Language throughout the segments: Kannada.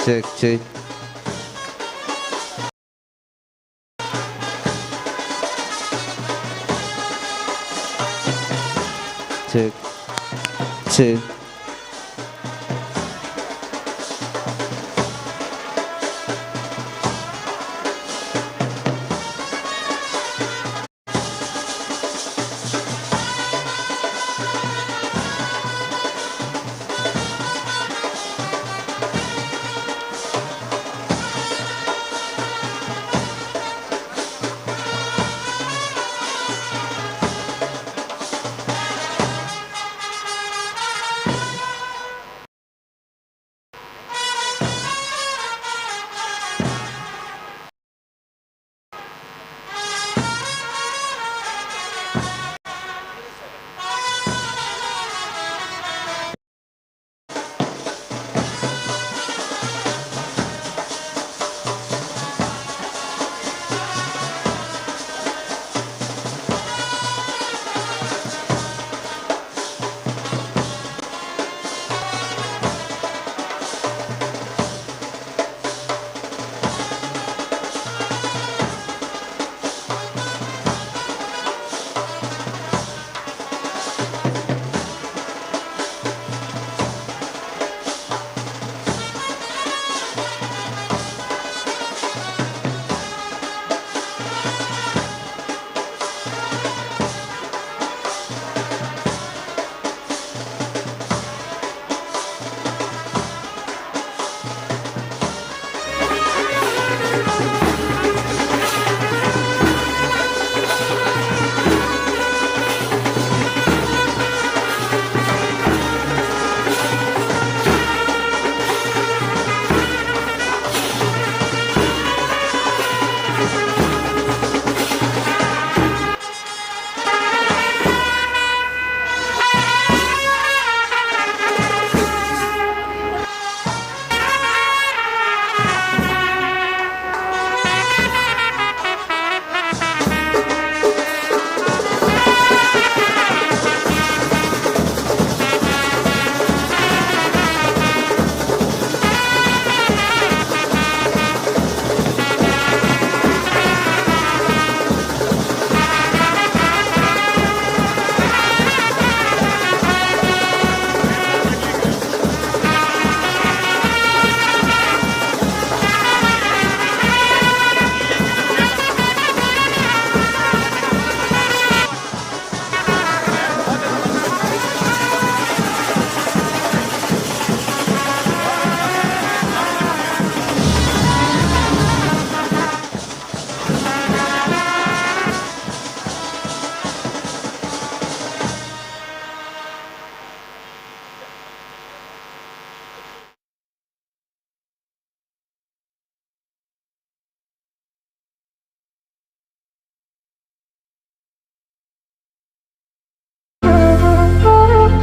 check, check. Check, check.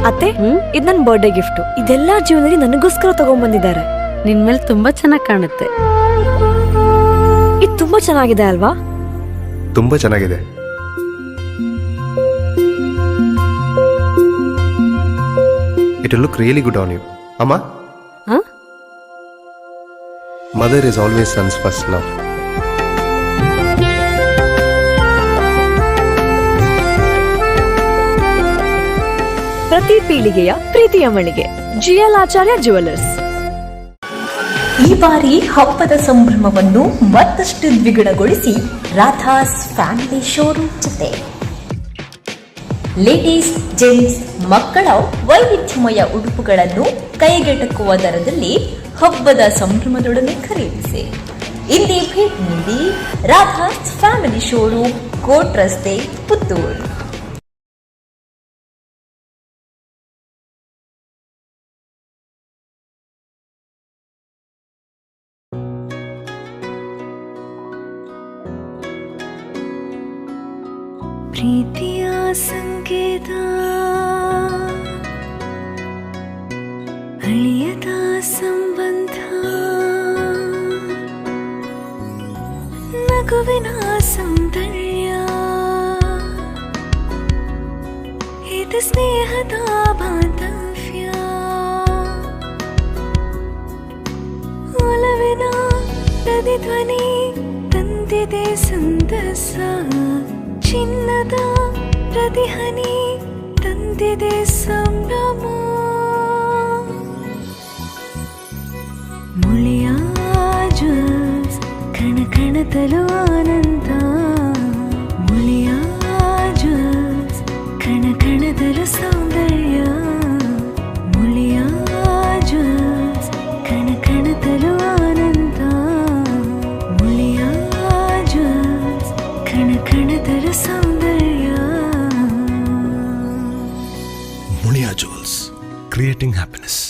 ಅತ್ತೆ, ಇದು ನನ್ನ ಬರ್ಡೇ ಗಿಫ್ಟ್. ಇದೆಲ್ಲ ಜೀವನದಲ್ಲಿ ನನಗೋಸ್ಕರ ತಗೊಂಡ್ಬಂದಿದ್ದಾರೆ. ನಿನ್ ಮೇಲೆ ತುಂಬಾ ಚೆನ್ನಾಗಿ ಕಾಣುತ್ತೆ. ಇದು ತುಂಬಾ ಚೆನ್ನಾಗಿದೆ ಅಲ್ವಾ? ತುಂಬಾ ಚೆನ್ನಾಗಿದೆ. It will look really good on you. Amma? Huh? Mother is always son's first love. ಪ್ರತಿ ಪೀಳಿಗೆಯ ಪ್ರೀತಿಯ ಮಳಿಗೆ ಜಿಎಲ್ ಆಚಾರ್ಯ ಜ್ಯುವೆಲರ್ಸ್. ಈ ಬಾರಿ ಹಬ್ಬದ ಸಂಭ್ರಮವನ್ನು ಮತ್ತಷ್ಟು ದ್ವಿಗುಣಗೊಳಿಸಿ ರಾಧಾಸ್ ಫ್ಯಾಮಿಲಿ ಶೋರೂಮ್ ಜೊತೆ ಲೇಡೀಸ್, ಜೆಂಟ್ಸ್, ಮಕ್ಕಳ ವೈವಿಧ್ಯಮಯ ಉಡುಪುಗಳನ್ನು ಕೈಗೆಟಕುವ ದರದಲ್ಲಿ ಹಬ್ಬದ ಸಂಭ್ರಮದೊಡನೆ ಖರೀದಿಸಿ. ಇಂದೇ ಭೇಟಿ ನೀಡಿ ರಾಧಾಸ್ ಫ್ಯಾಮಿಲಿ ಶೋರೂಮ್, ಕೋಟ್ ರಸ್ತೆ, ಪುತ್ತೂರು. ಪ್ರೀತಿಯ ಸಂಕೇತ ಅಳಿಯದ ಸಂಬಂಧ, ನಗುವಿನ ಸೌಂದರ್ಯ, ಇದು ಸ್ನೇಹದ ಬಾಂಧವ್ಯ. ಪ್ರತಿಧ್ವನಿ ತಂದಿದೆ ಸಂದಸ ಚಿನ್ನದ ಪ್ರತಿಹನಿ ತಂದಿದೆ ಸಂಭ್ರಮ ಮುಳಿಯ ಜ್ಯೂಸ್ ಕಣ ಕಣದಲು ಆನಂದ ಮುಳಿಯ ಜ್ಯೂಸ್ ಕಣ ಕಣದಲು ಸೌಂದರ್ಯ ಮುಳಿಯ ಜ್ಯೂಸ್ ಕಣ ಕಣದಲು ಆನಂದ ಮುಳಿಯ ಜ್ಯೂಸ್ ಕಣ ಕಣದಲು ಸೌಂದರ್ಯ ಮುಳಿಯಾ ಜುವೆಲ್ಸ್ ಕ್ರಿಯೇಟಿಂಗ್ ಹ್ಯಾಪಿನೆಸ್.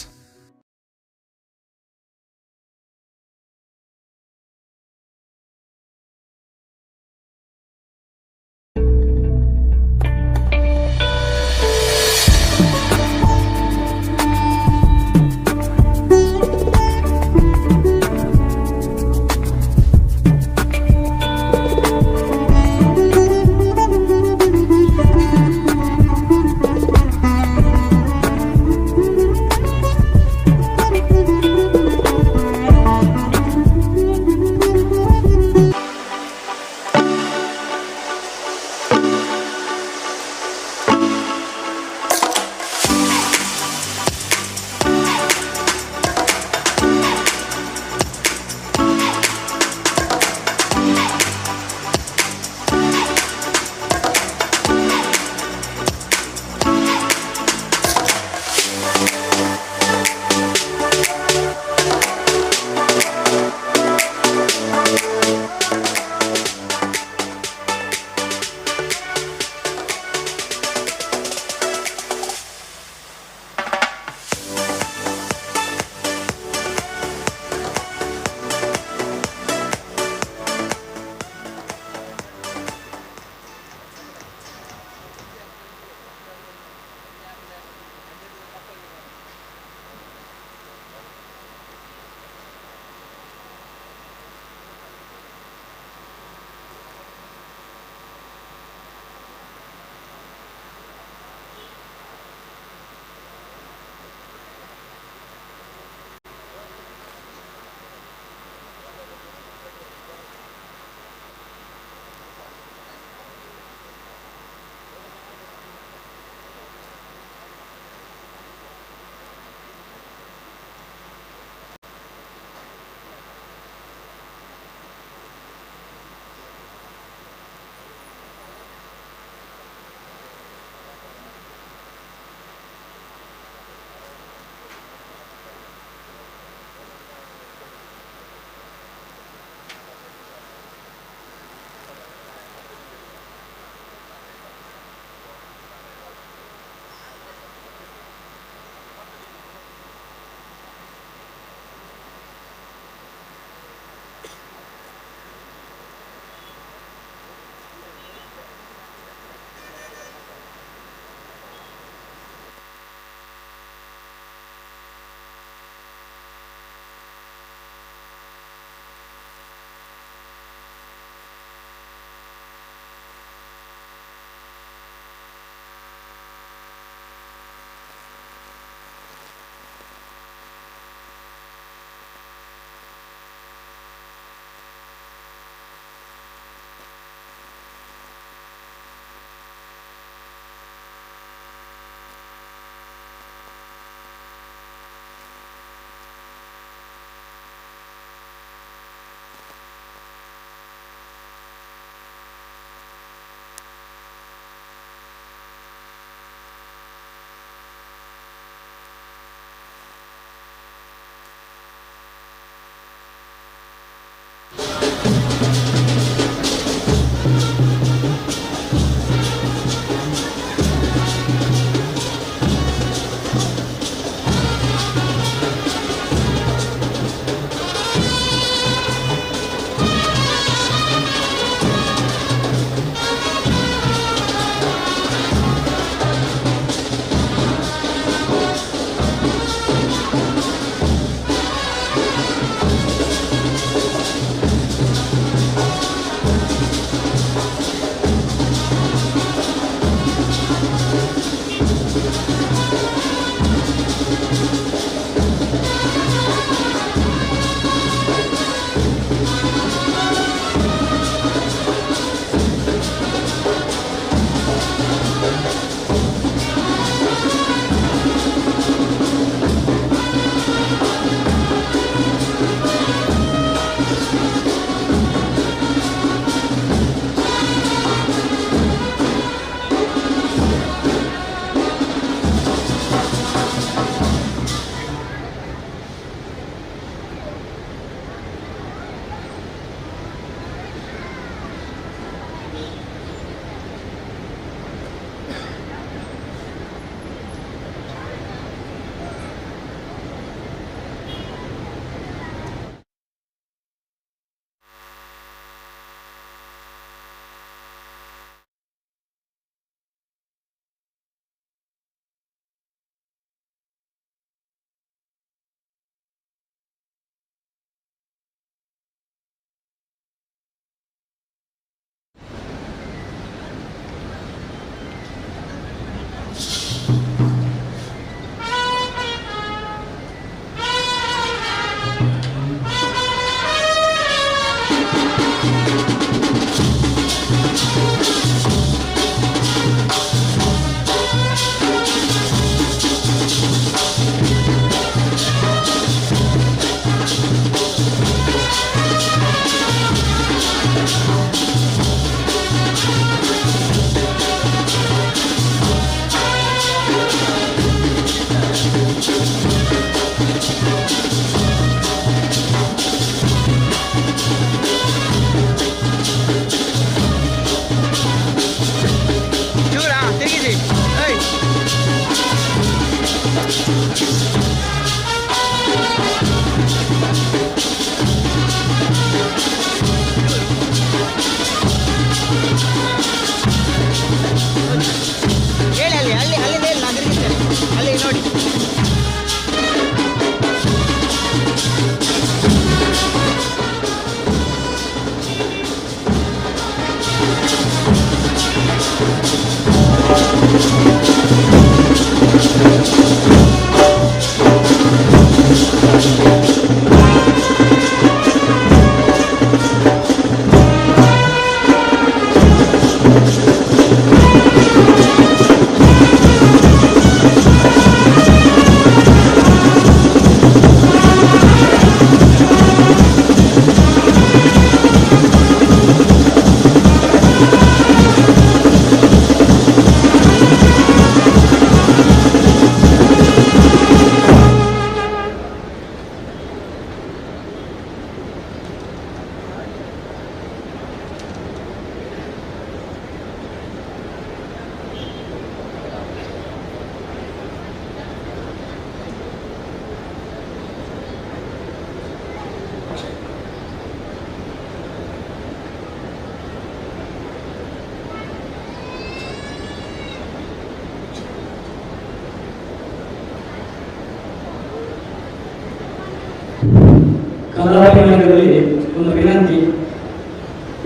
ಸಮಯದಲ್ಲಿ ಒಂದು ವಿನಂತಿ,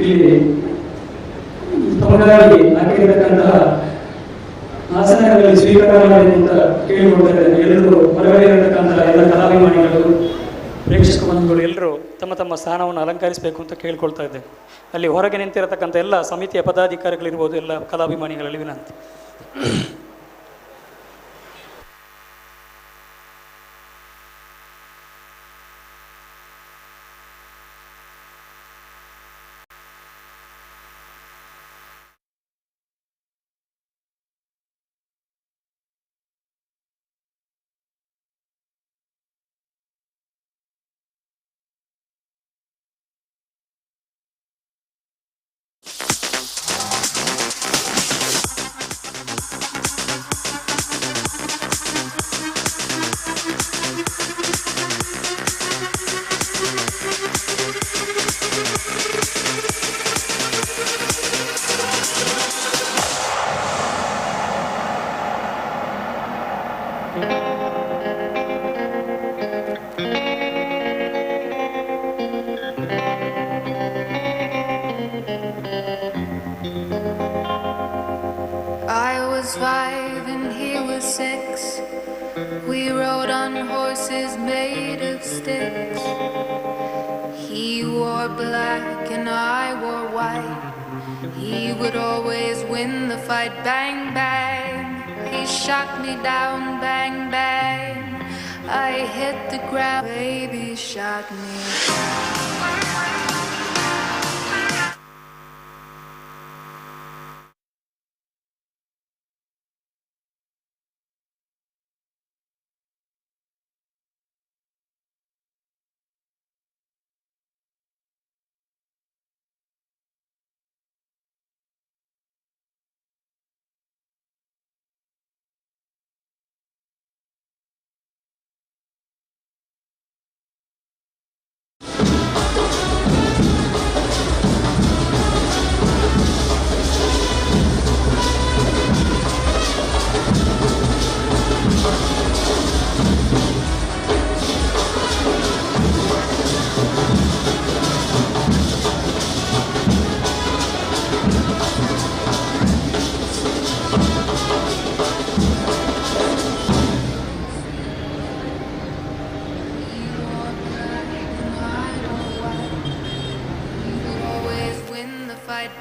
ಇಲ್ಲಿ ತಮಗಾಗಿ ಹಾಕಿರತಕ್ಕಂತಹ ಆಸನಗಳಲ್ಲಿ ಸ್ವೀಕಾರ ಮಾಡಬೇಕು ಅಂತ ಕೇಳಿಕೊಳ್ತಾ ಇದ್ದೇನೆ. ಎಲ್ಲರೂ ಹೊರಗಡೆ ಇರತಕ್ಕಂತಹ ಎಲ್ಲ ಕಲಾಭಿಮಾನಿಗಳು, ಪ್ರೇಕ್ಷಕ ಬಂಧುಗಳು ಎಲ್ಲರೂ ತಮ್ಮ ತಮ್ಮ ಸ್ಥಾನವನ್ನು ಅಲಂಕರಿಸಬೇಕು ಅಂತ ಕೇಳ್ಕೊಳ್ತಾ ಇದ್ದೇನೆ. ಅಲ್ಲಿ ಹೊರಗೆ ನಿಂತಿರತಕ್ಕಂಥ ಎಲ್ಲ ಸಮಿತಿಯ ಪದಾಧಿಕಾರಿಗಳಿರ್ಬೋದು, ಎಲ್ಲ ಕಲಾಭಿಮಾನಿಗಳಲ್ಲಿ ವಿನಂತಿ. I was 5 and he was 6. We rode on horses made of sticks. He wore black and I wore white. He would always win the fight. Bang, bang. He shot me down. Bang, bang. I hit the ground. Baby shot me.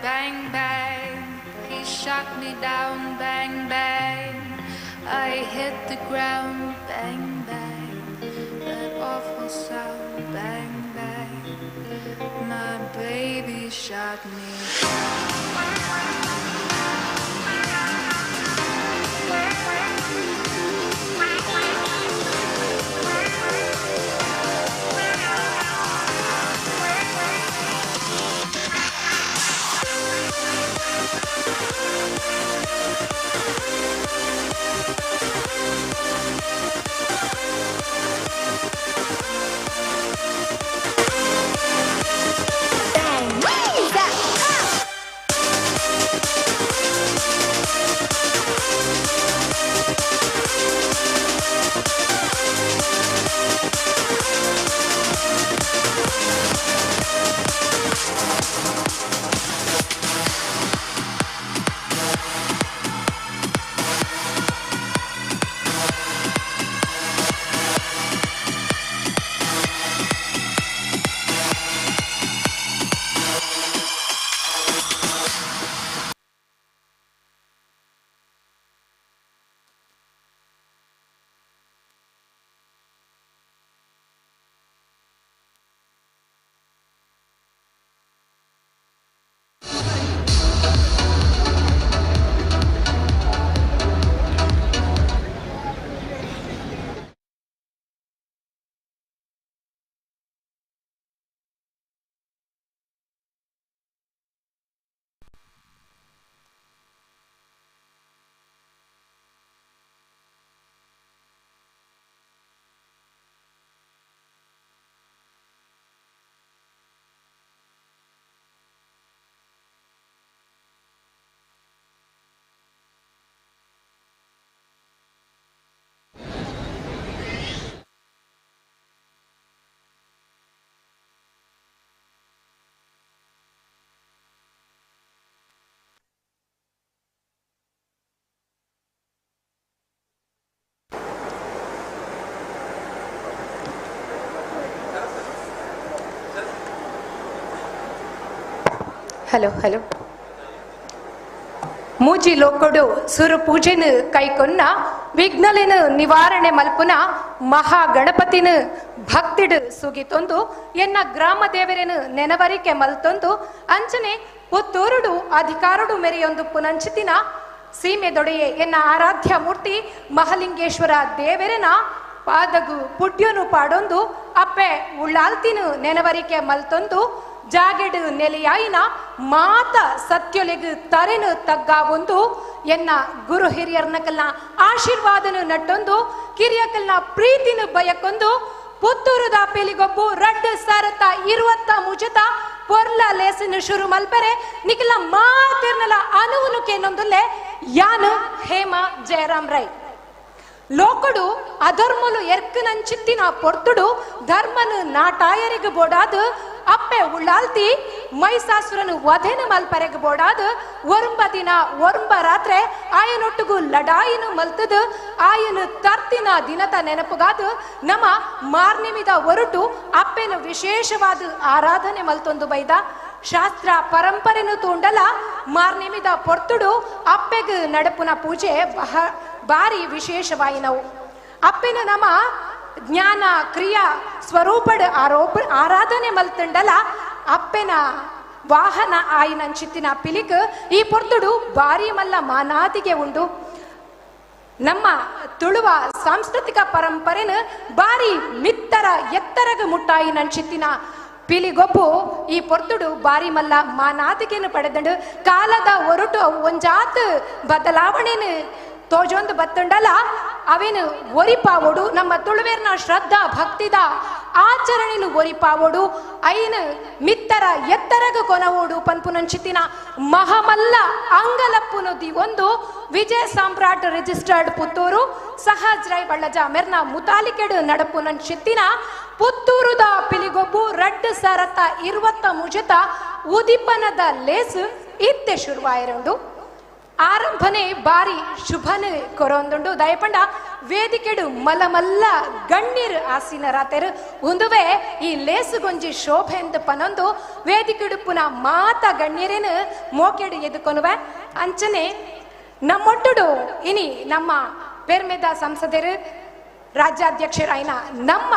Bang, bang, he shot me down. Bang, bang, I hit the ground. Bang, bang, that awful sound. Bang, bang, my baby shot me. Hello hello ಮೂಜಿ ಲೋಕೊಡು ಸುರು ಪೂಜೆನ ಕೈಕೊನ್ನ ವಿಘ್ನಲಿನ ನಿವಾರಣೆ ಮಲ್ಪುನ ಮಹಾಗಣಪತಿನ ಭಕ್ತಿಡ್ ಸುಗಿತೊಂದು ಎನ್ನ ಗ್ರಾಮ ದೇವರೇನು ನೆನವರಿಕೆ ಮಲ್ತೊಂದು ಅಂಚನೆ ಪುತ್ತೂರುಡು ಅಧಿಕಾರಡು ಮೆರೆಯೊಂದು ಪುನಂಚಿತಿನ ಸೀಮೆ ದೊಡೆಯೇ ಎನ್ನ ಆರಾಧ್ಯ ಮೂರ್ತಿ ಮಹಲಿಂಗೇಶ್ವರ ದೇವರನ ಪಾದಗು ಪುಡ್ಯನು ಪಾಡೊಂದು ಅಪ್ಪೆ ಉಳ್ಳಾಲ್ತಿನ ನೆನವರಿಕೆ ಮಲ್ತೊಂದು ಜಾಗೆಡು ನೆಲೆಯಾಯಿನ ಮಾತ ಸತ್ಯೊಲೆಗು ತರೆನು ತಗ್ಗಾವೊಂದು ಎನ್ನ ಗುರು ಹಿರಿಯರ್ನಕಲ್ನ ಆಶೀರ್ವಾದನು ನಟ್ಟೊಂದು ಕಿರಿಯಕಲ್ನ ಪ್ರೀತಿನ ಬಯಕೊಂದು ಪುತ್ತೂರುದ ಪಿಲಿಗೊಬ್ಬು ರಡ್ಡು ಸರತ 20 ಮುಜತ ಪೊರ್ಲ ಲೇಸಿನ ಶುರು ಮಲ್ಪರೆ ನಿಖಿಲ ಮಾತಿರ್ನಲ ಅನುವುನುಕೆ ನೊಂದುಲ್ಲೆ ಯಾನು ಹೇಮ ಜಯರಾಮ್ ರೈ ಲೋಕಡು ಅಧರ್ಮಲು ಎರ್ಕನಂಚಿತ್ತಿನ ಪೊರ್ತುಡು ಧರ್ಮನು ನಾಟಾಯರಿಗೆ ಬೋಡಾದು ಅಪ್ಪೆ ಉಳ್ಳಾಲ್ತಿ ಮೈಸಾಸುರನು ವಧೆನ ಮಲ್ಪರೆಗೆ ಬೋಡಾದು ಒರ್ಂಬ ದಿನ ಒರ್ಂಬ ರಾತ್ರೆ ಆಯನೊಟ್ಟಿಗೂ ಲಡಾಯಿನು ಮಲ್ತದು ಆಯನು ತರ್ತಿನ ದಿನದ ನೆನಪುಗಾದು ನಮ್ಮ ಮಾರ್ನಿಮಿದ ಹೊರಟು ಅಪ್ಪೆನ ವಿಶೇಷವಾದ ಆರಾಧನೆ ಮಲ್ತೊಂದು ಬೈದ ಶಾಸ್ತ್ರ ಪರಂಪರೆನು ತೂಂಡಲ ಮಾರ್ನಿಮಿದ ಪೊರ್ತುಡು ಅಪ್ಪೆಗೆ ನಡಪುನ ಪೂಜೆ ಬಾರಿ ವಿಶೇಷವಾಯಿನವು ಅಪ್ಪೆನ ನಮ್ಮ ಜ್ಞಾನ ಕ್ರಿಯಾ ಸ್ವರೂಪಡ್ ಆರಾಧನೆ ಮಲ್ತಂಡಲ ಅಪ್ಪೆನ ವಾಹನ ಆಯಿನಂಚಿತ್ತಿನ ಪಿಲಿಕ್ ಈ ಪೊರ್ತುಡು ಬಾರಿ ಮಲ್ಲ ಮಾನಾದಿಗೆ ಉಂಡು ನಮ್ಮ ತುಳುವ ಸಾಂಸ್ಕೃತಿಕ ಪರಂಪರೆನ ಬಾರಿ ಮಿತ್ತರ ಎತ್ತರಗ ಮುಟ್ಟಾಯಿನಂಚಿತ್ತಿನ ಪಿಲಿಗೊಬ್ಬು ಈ ಪೊರ್ತುಡು ಬಾರಿ ಮಲ್ಲ ಮಾನಾದಿಗೆನು ಪಡೆದಂಡು ಕಾಲದ ಹೊರಟು ಒಂಜಾತ್ ಬದಲಾವಣೆನು ತೋಜೊಂದು ಬತ್ತುಂಡಲ ಅವೇನು ಒರಿಪಾವೋಡು ನಮ್ಮ ತುಳುವೇರ್ನ ಶ್ರದ್ಧಾ ಭಕ್ತಿದ ಆಚರಣೆನು ಒರಿಪಾವೋಡು ಐನು ಮಿತ್ತರ ಎತ್ತರಗ ಕೊನವೋಡು ಪನ್ಪುನಂಚಿತ್ತಿನ ಮಹಮಲ್ಲ ಅಂಗಲಪ್ಪುನುದಿ ಒಂದು ವಿಜಯ ಸಾಮ್ರಾಟ್ ರಿಜಿಸ್ಟರ್ಡ್ ಪುತ್ತೂರು ಸಹಜ್ರೈ ಬಳ್ಳಜ ಮೆರ್ನ ಮುತಾಲಿಕೆಡು ನಡಪುನಂಚಿತ್ತಿನ ಪುತ್ತೂರುದ ಪಿಲಿಗೊಬ್ಬು ರಡ್ಡು ಸರತ 20 ಮುಜತ ಉದಿಪನದ ಲೇಸು ಇತ್ತೆ ಶುರುವಾಯಿರಂಡು ಆರಂಭನೆ ಬಾರಿ ಶುಭನೆ ಕೊರೊಂದುಂಡು ದಯಪಂಡ ವೇದಿಕೆಡು ಮಲಮಲ್ಲ ಗಣ್ಯರು ಆಸಿನ ರಾತೆರು ಒಂದುವೆ ಈ ಲೇಸುಗೊಂಜಿ ಶೋಭೆ ಎಂದು ಪನೊಂದು ವೇದಿಕೆಡು ಪುನಃ ಮಾತ ಗಣ್ಯರೇನು ಮೋಕೆಡು ಎದುಕೊನುವೆ ಅಂಚನೆ ನಮ್ಮೊಟ್ಟುಡು ಇನಿ ನಮ್ಮ ಪೆರ್ಮೆದ ಸಂಸದರು ರಾಜ್ಯಾಧ್ಯಕ್ಷರಾಯಿನ ನಮ್ಮ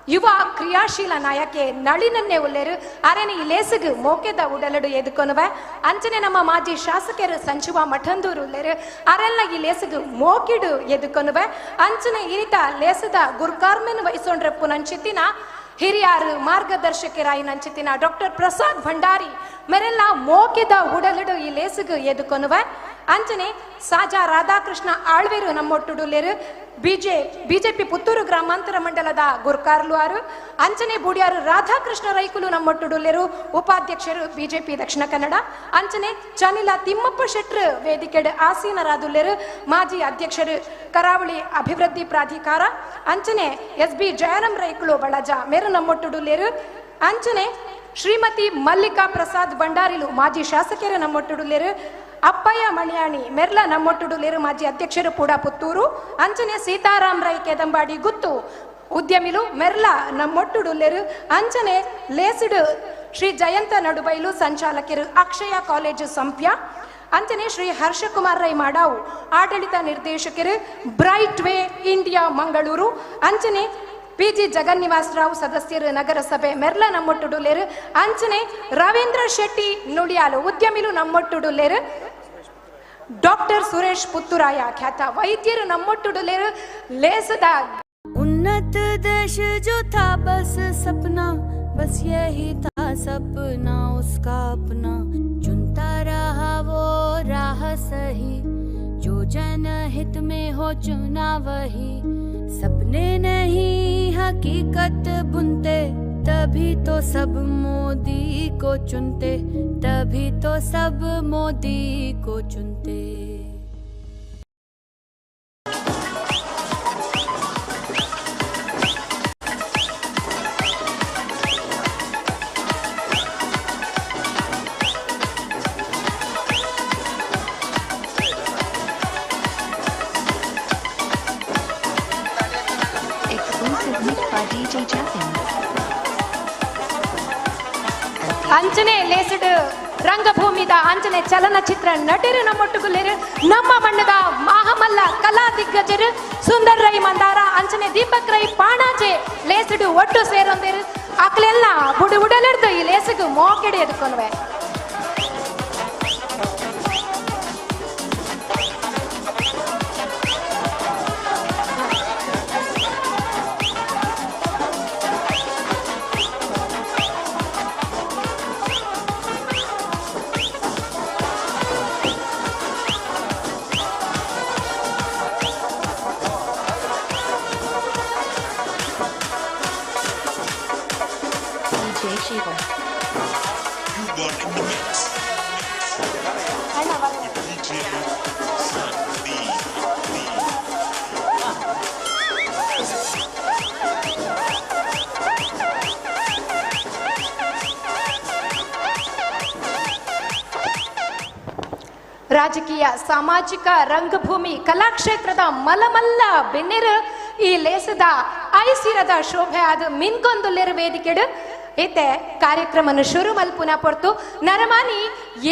ಯುವ ಕ್ರಿಯಾಶೀಲ ನಾಯಕೆ ನಳಿನನ್ನೇ ಉಲ್ಲೇರು ಅರೆನ ಈ ಲೇಸಗು ಮೋಕೆದ ಉಡಲಡು ಎದುಕೊನುವೆ ಅಂಚನೆ ನಮ್ಮ ಮಾಜಿ ಶಾಸಕರು ಸಂಜುವ ಮಠಂದೂರು ಉಲ್ಲೇರು ಅರೆಲ್ಲ ಈ ಲೇಸಗು ಮೋಕಿಡು ಎದುಕೊನುವೆ ಅಂಚನೆ ಈತ ಲೇಸದ ಗುರ್ಕಾರ್ಮೆನ್ ವಹಿಸೊಂಡ್ರೆ ಪುನಂಚಿತ್ತಿನ ಹಿರಿಯಾರು ಮಾರ್ಗದರ್ಶಕರಾಯಿನಂಚಿತ್ತಿನ ಡಾಕ್ಟರ್ ಪ್ರಸಾದ್ ಭಂಡಾರಿ ಮೆರೆಲ್ಲ ಮೋಕೆದ ಉಡಲಡು ಈ ಲೇಸಗು ಎದುಕೊನುವೆ ಅಂಚನೆ ಸಾಜಾ ರಾಧಾಕೃಷ್ಣ ಆಳ್ವೇರು ನಮ್ಮೊಟ್ಟುಡುಲೇರು ಬಿಜೆಪಿ ಪುತ್ತೂರು ಗ್ರಾಮಾಂತರ ಮಂಡಲದ ಗುರ್ಕಾರ್ಲುವಾರು ಅಂಚನೆ ಬೂಡಿಯಾರು ರಾಧಾಕೃಷ್ಣ ರೈಕುಲು ನಮ್ಮೊಟ್ಟುಡುಲೇರು ಉಪಾಧ್ಯಕ್ಷರು ಬಿಜೆಪಿ ದಕ್ಷಿಣ ಕನ್ನಡ ಅಂಚನೆ ಚನಿಲ ತಿಮ್ಮಪ್ಪ ಶೆಟ್ರು ವೇದಿಕೆಡು ಆಸೀನರಾದುಲ್ಲೇರು ಮಾಜಿ ಅಧ್ಯಕ್ಷರು ಕರಾವಳಿ ಅಭಿವೃದ್ಧಿ ಪ್ರಾಧಿಕಾರ ಅಂಚನೆ SB ಜಯರಾಮ್ ರೈಕುಲು ಬಳಜ ಮೇರು ನಮ್ಮೊಟ್ಟುಡುಲೇರು ಅಂಚನೆ ಶ್ರೀಮತಿ ಮಲ್ಲಿಕಾ ಪ್ರಸಾದ್ ಭಂಡಾರಿಲು ಮಾಜಿ ಶಾಸಕರು ನಮ್ಮೊಟ್ಟುಡುಲೇರು ಅಪ್ಪಯ್ಯ ಮಣಿಯಾಣಿ ಮೆರ್ಲ ನಮ್ಮೊಟ್ಟುಡುಲೇರು ಮಾಜಿ ಅಧ್ಯಕ್ಷರು ಕೂಡ ಪುತ್ತೂರು ಅಂಚನೆ ಸೀತಾರಾಮ್ ರೈ ಕೆದಂಬಾಡಿ ಗುತ್ತು ಉದ್ಯಮಿಲು ಮೆರ್ಲ ನಮ್ಮೊಟ್ಟುಡುಲೇರು ಅಂಚನೆ ಲೇಸಿಡು ಶ್ರೀ ಜಯಂತ ನಡುಬೈಲು ಸಂಚಾಲಕರು ಅಕ್ಷಯ ಕಾಲೇಜು ಸಂಪ್ಯ ಅಂಚನೆ ಶ್ರೀ ಹರ್ಷಕುಮಾರ್ ರೈ ಮಾಡಾವು ಆಡಳಿತ ನಿರ್ದೇಶಕರು ಬ್ರೈಟ್ ವೇ ಇಂಡಿಯಾ ಮಂಗಳೂರು ಅಂಚನೆ PG ಜಗನ್ನಿವಾಸ್ ರಾವ್ ಸದಸ್ಯರು ನಗರಸಭೆ ಮೆರ್ಲ ನಮ್ಮೊಟ್ಟುಡುಲೇರು ಅಂಚನೆ ರವೀಂದ್ರ ಶೆಟ್ಟಿ ನುಡಿಯಾಲು ಉದ್ಯಮಿಲು ನಮ್ಮೊಟ್ಟುಡುಲೇರು ಡಾಕ್ಟರ್ ಸುರೇಶ್ ಪುತ್ತೂರಾಯ ಖ್ಯಾತ ವೈದ್ಯರು ನಮ್ಮೊಟ್ಟುಡುಲೇರು ಲೇಸದ उन्नत देश जो था बस सपना बस यही था सपना उसका अपना चुनता रहा वो राह सही जो जनहित में हो चुना वही सपने नहीं हकीकत बुनते तभी तो सब मोदी को चुनते तभी तो सब मोदी को चुनते ಅಂಚನೆ ಲೇಸಿಡು ರಂಗಭೂಮಿದ ಅಂಜನೆ ಚಲನಚಿತ್ರ ನಟರು ನಮ್ಮೊಟ್ಟುಗುಲೇರು ನಮ್ಮ ಬಣ್ಣದ ಮಹಾಮಲ್ಲ ಕಲಾ ದಿಗ್ಗಜರು ಸುಂದರ್ ರೈ ಮಂದಾರ ಅಂಜನೆ ದೀಪಕ್ ರೈ ಪಾಣಾಜೆ ಲೇಸುಡು ಒಟ್ಟು ಸೇರೊಂದಿರು ಅಕ್ಲೆಲ್ಲ ಬುಡು ಬುಡಲಿಡ್ದು ಈ ಲೇಸಿಗೆ ಮೋಕೆಡೆ ಎದ್ಕೊನ್ವೆ. ರಾಜಕೀಯ ಸಾಮಾಜಿಕ ರಂಗಭೂಮಿ ಕಲಾಕ್ಷೇತ್ರದ ಮಲಮಲ್ಲ ಬೆನ್ನೆರು ಈ ಲೇಸದ ಐಸಿರದ ಶೋಭೆ ಅದು ಮಿನ್ಕೊಂದುಲ್ಲೆರು ವೇದಿಕೆಡು ಇತ್ತೆ ಕಾರ್ಯಕ್ರಮನು ಶುರು ಮಲ್ಪುನ ಪೊರ್ತು ನರಮಾನಿ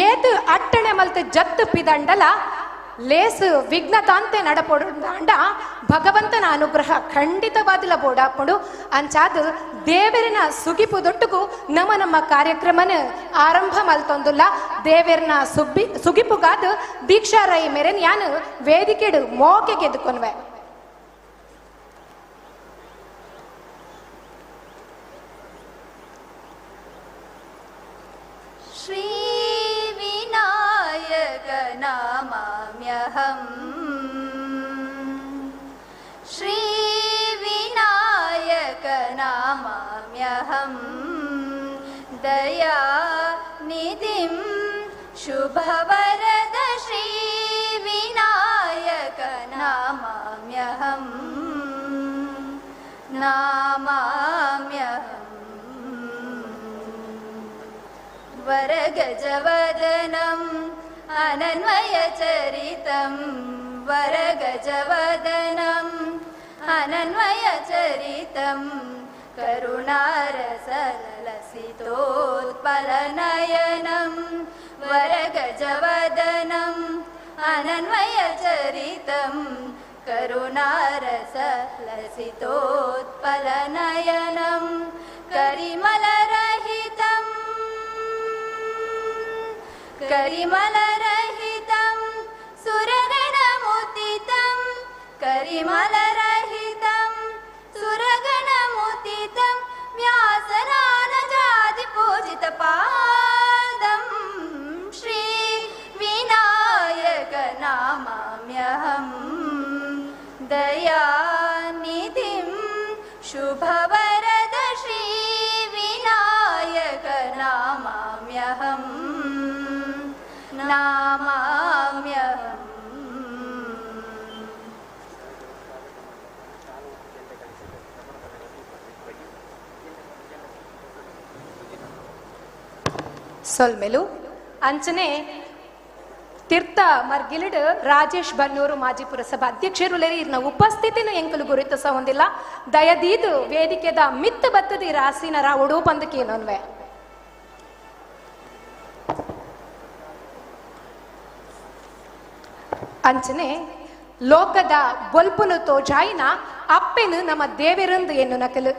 ಏತು ಅಟ್ಟಣೆ ಮಲ್ತು ಜತ್ತು ಪಿದಂಡಲ ಲೇಸು ವಿಘ್ನತಾಂತೆ ನಡಪೊಡಾಂಡ ಭಗವಂತನ ಅನುಗ್ರಹ ಖಂಡಿತವಾದಿಲ ಬೋಡಾಪಡು ಅಂಚಾದು ದೇವರಿನ ಸುಗಿಪುದೊಟ್ಟುಗೂ ನಮ್ಮ ಕಾರ್ಯಕ್ರಮನ ಆರಂಭ ಮಲ್ತೊಂದುಲ್ಲ ದೇವರಿನ ಸುಗಿಪುಗಾದ ದೀಕ್ಷಾ ರೈ ಮೇರೆನ್ ಯಾನು ವೇದಿಕೆಡು ಮೋಕೆ ಗೆದ್ದುಕೊನ್ವೆ. श्री विनायक नामाम्यहम् श्री विनायक नामाम्यहम् दया निधिं शुभवरद श्री विनायक नामाम्यहम् नामाम्यहम् वरगजवदनम् अनन्वयचरितम् वरगजवदनम् अनन्वयचरितम् करुणारसलसितोत्पलनयनम् वरगजवदनम् अनन्वयचरितम् करुणारसलसितोत्पलनयनम् करिमलरहितम् करिमलरहितं सुरगणमुदितं करिमलरहितं सुरगणमुदितं व्यासनानजादिपूजितपादं श्री विनायक नामाम्यहम् दयानिधिं शुभवरद श्री विनायक नामाम्यहम् नामाम्यहम्. ಸೊಲ್ಮೆಲು ಅಂಚನೆ ತೀರ್ಥ ಮರ್ಗಿಲಿಡ್ ರಾಜೇಶ್ ಬನ್ನೂರು ಮಾಜಿ ಪುರಸಭಾ ಅಧ್ಯಕ್ಷರು ಇರ್ನ ಉಪಸ್ಥಿತಿನ ಎಂಕಲು ಗುರುತಿಸ ಹೊಂದಿಲ್ಲ ದಯದೀದು ವೇದಿಕೆದ ಮಿತ್ತು ಬತ್ತದಿ ರಾಸಿನರ ಉಡು ಪಂದಕೇನೋನ್ವೆ ಅಂಚನೆ ಲೋಕದ ಬೊಲ್ಪುನು ತೋಜಾಯಿನ ಅಪ್ಪೆನು ನಮ್ಮ ದೇವೆರಂದು ಎನ್ನು ನಕಲು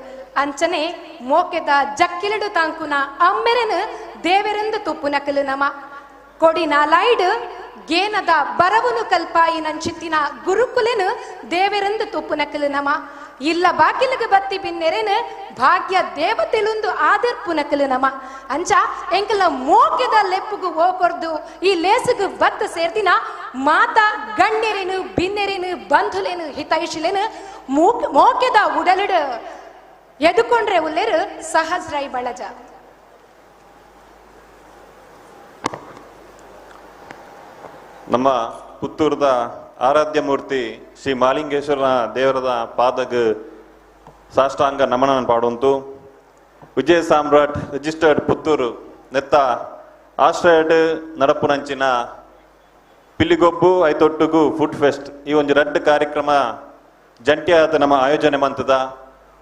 ಅಂಚನೆ ಮೋಕೆದ ಜಕ್ಕಿಲಡು ತಾಂಕುನ ಅಮ್ಮೆರೆನು ದೇವೆರಂದು ತುಪ್ಪು ನಕಲು ನಮ ಕೊಡಿ ನಾಲಾಯ್ಡು ಗೇನದ ಬರವನು ಕಲ್ಪಾಯಿ ನಂಚಿತ್ತಿನ ಗುರುಕುಲೆನು ದೇವೆರಂದು ತುಪ್ಪು ನಕಲು ನಮ ಇಲ್ಲ ಬಾಕಿಲಿಗೆ ಬತ್ತಿ ಬಿನ್ನೆರೆನು ಭಾಗ್ಯ ದೇವತೆಲುಂದು ಆದರ್ಪು ನಕಲು ನಮ ಅಂಚ ಎಂಕಲ ಮೋಕೆದ ಲೆಪ್ಪುಗು ಓಕೊರ್ದು ಈ ಲೇಸುಗು ಬತ್ತ ಸೇರ್ದಿನ ಮಾತಾ ಗಣ್ಯರೇನು ಬಿನ್ನೆರೇನು ಬಂಧುಲೇನು ಹಿತೈಷಿಲೇನು ಮೋಕೆದ ಉಡಲಿಡು ಎದುಕೊಂಡ್ರೆ ಉಲ್ಲೇರು ಸಹಸ್ರೈ ಬಳಜ ನಮ್ಮ ಪುತ್ತೂರದ ಆರಾಧ್ಯ ಮೂರ್ತಿ ಶ್ರೀ ಮಾಲಿಂಗೇಶ್ವರನ ದೇವರದ ಪಾದಗ ಸಾಷ್ಟಾಂಗ ನಮನ ಪಾಡುವಂತು ವಿಜಯ ಸಾಮ್ರಾಟ್ ರಿಜಿಸ್ಟರ್ಡ್ ಪುತ್ತೂರು ನೆತ್ತ ಆಶ್ರಯಡ್ ನಡಪುನಂಚಿನ ಪಿಲ್ಲಿಗೊಬ್ಬು ಐತೊಟ್ಟುಗು ಫುಡ್ ಫೆಸ್ಟ್ ಈ ಒಂದು ರಡ್ಡು ಕಾರ್ಯಕ್ರಮ ಜಂಟಿಯಾದ ನಮ್ಮ ಆಯೋಜನೆ ಮಂತದ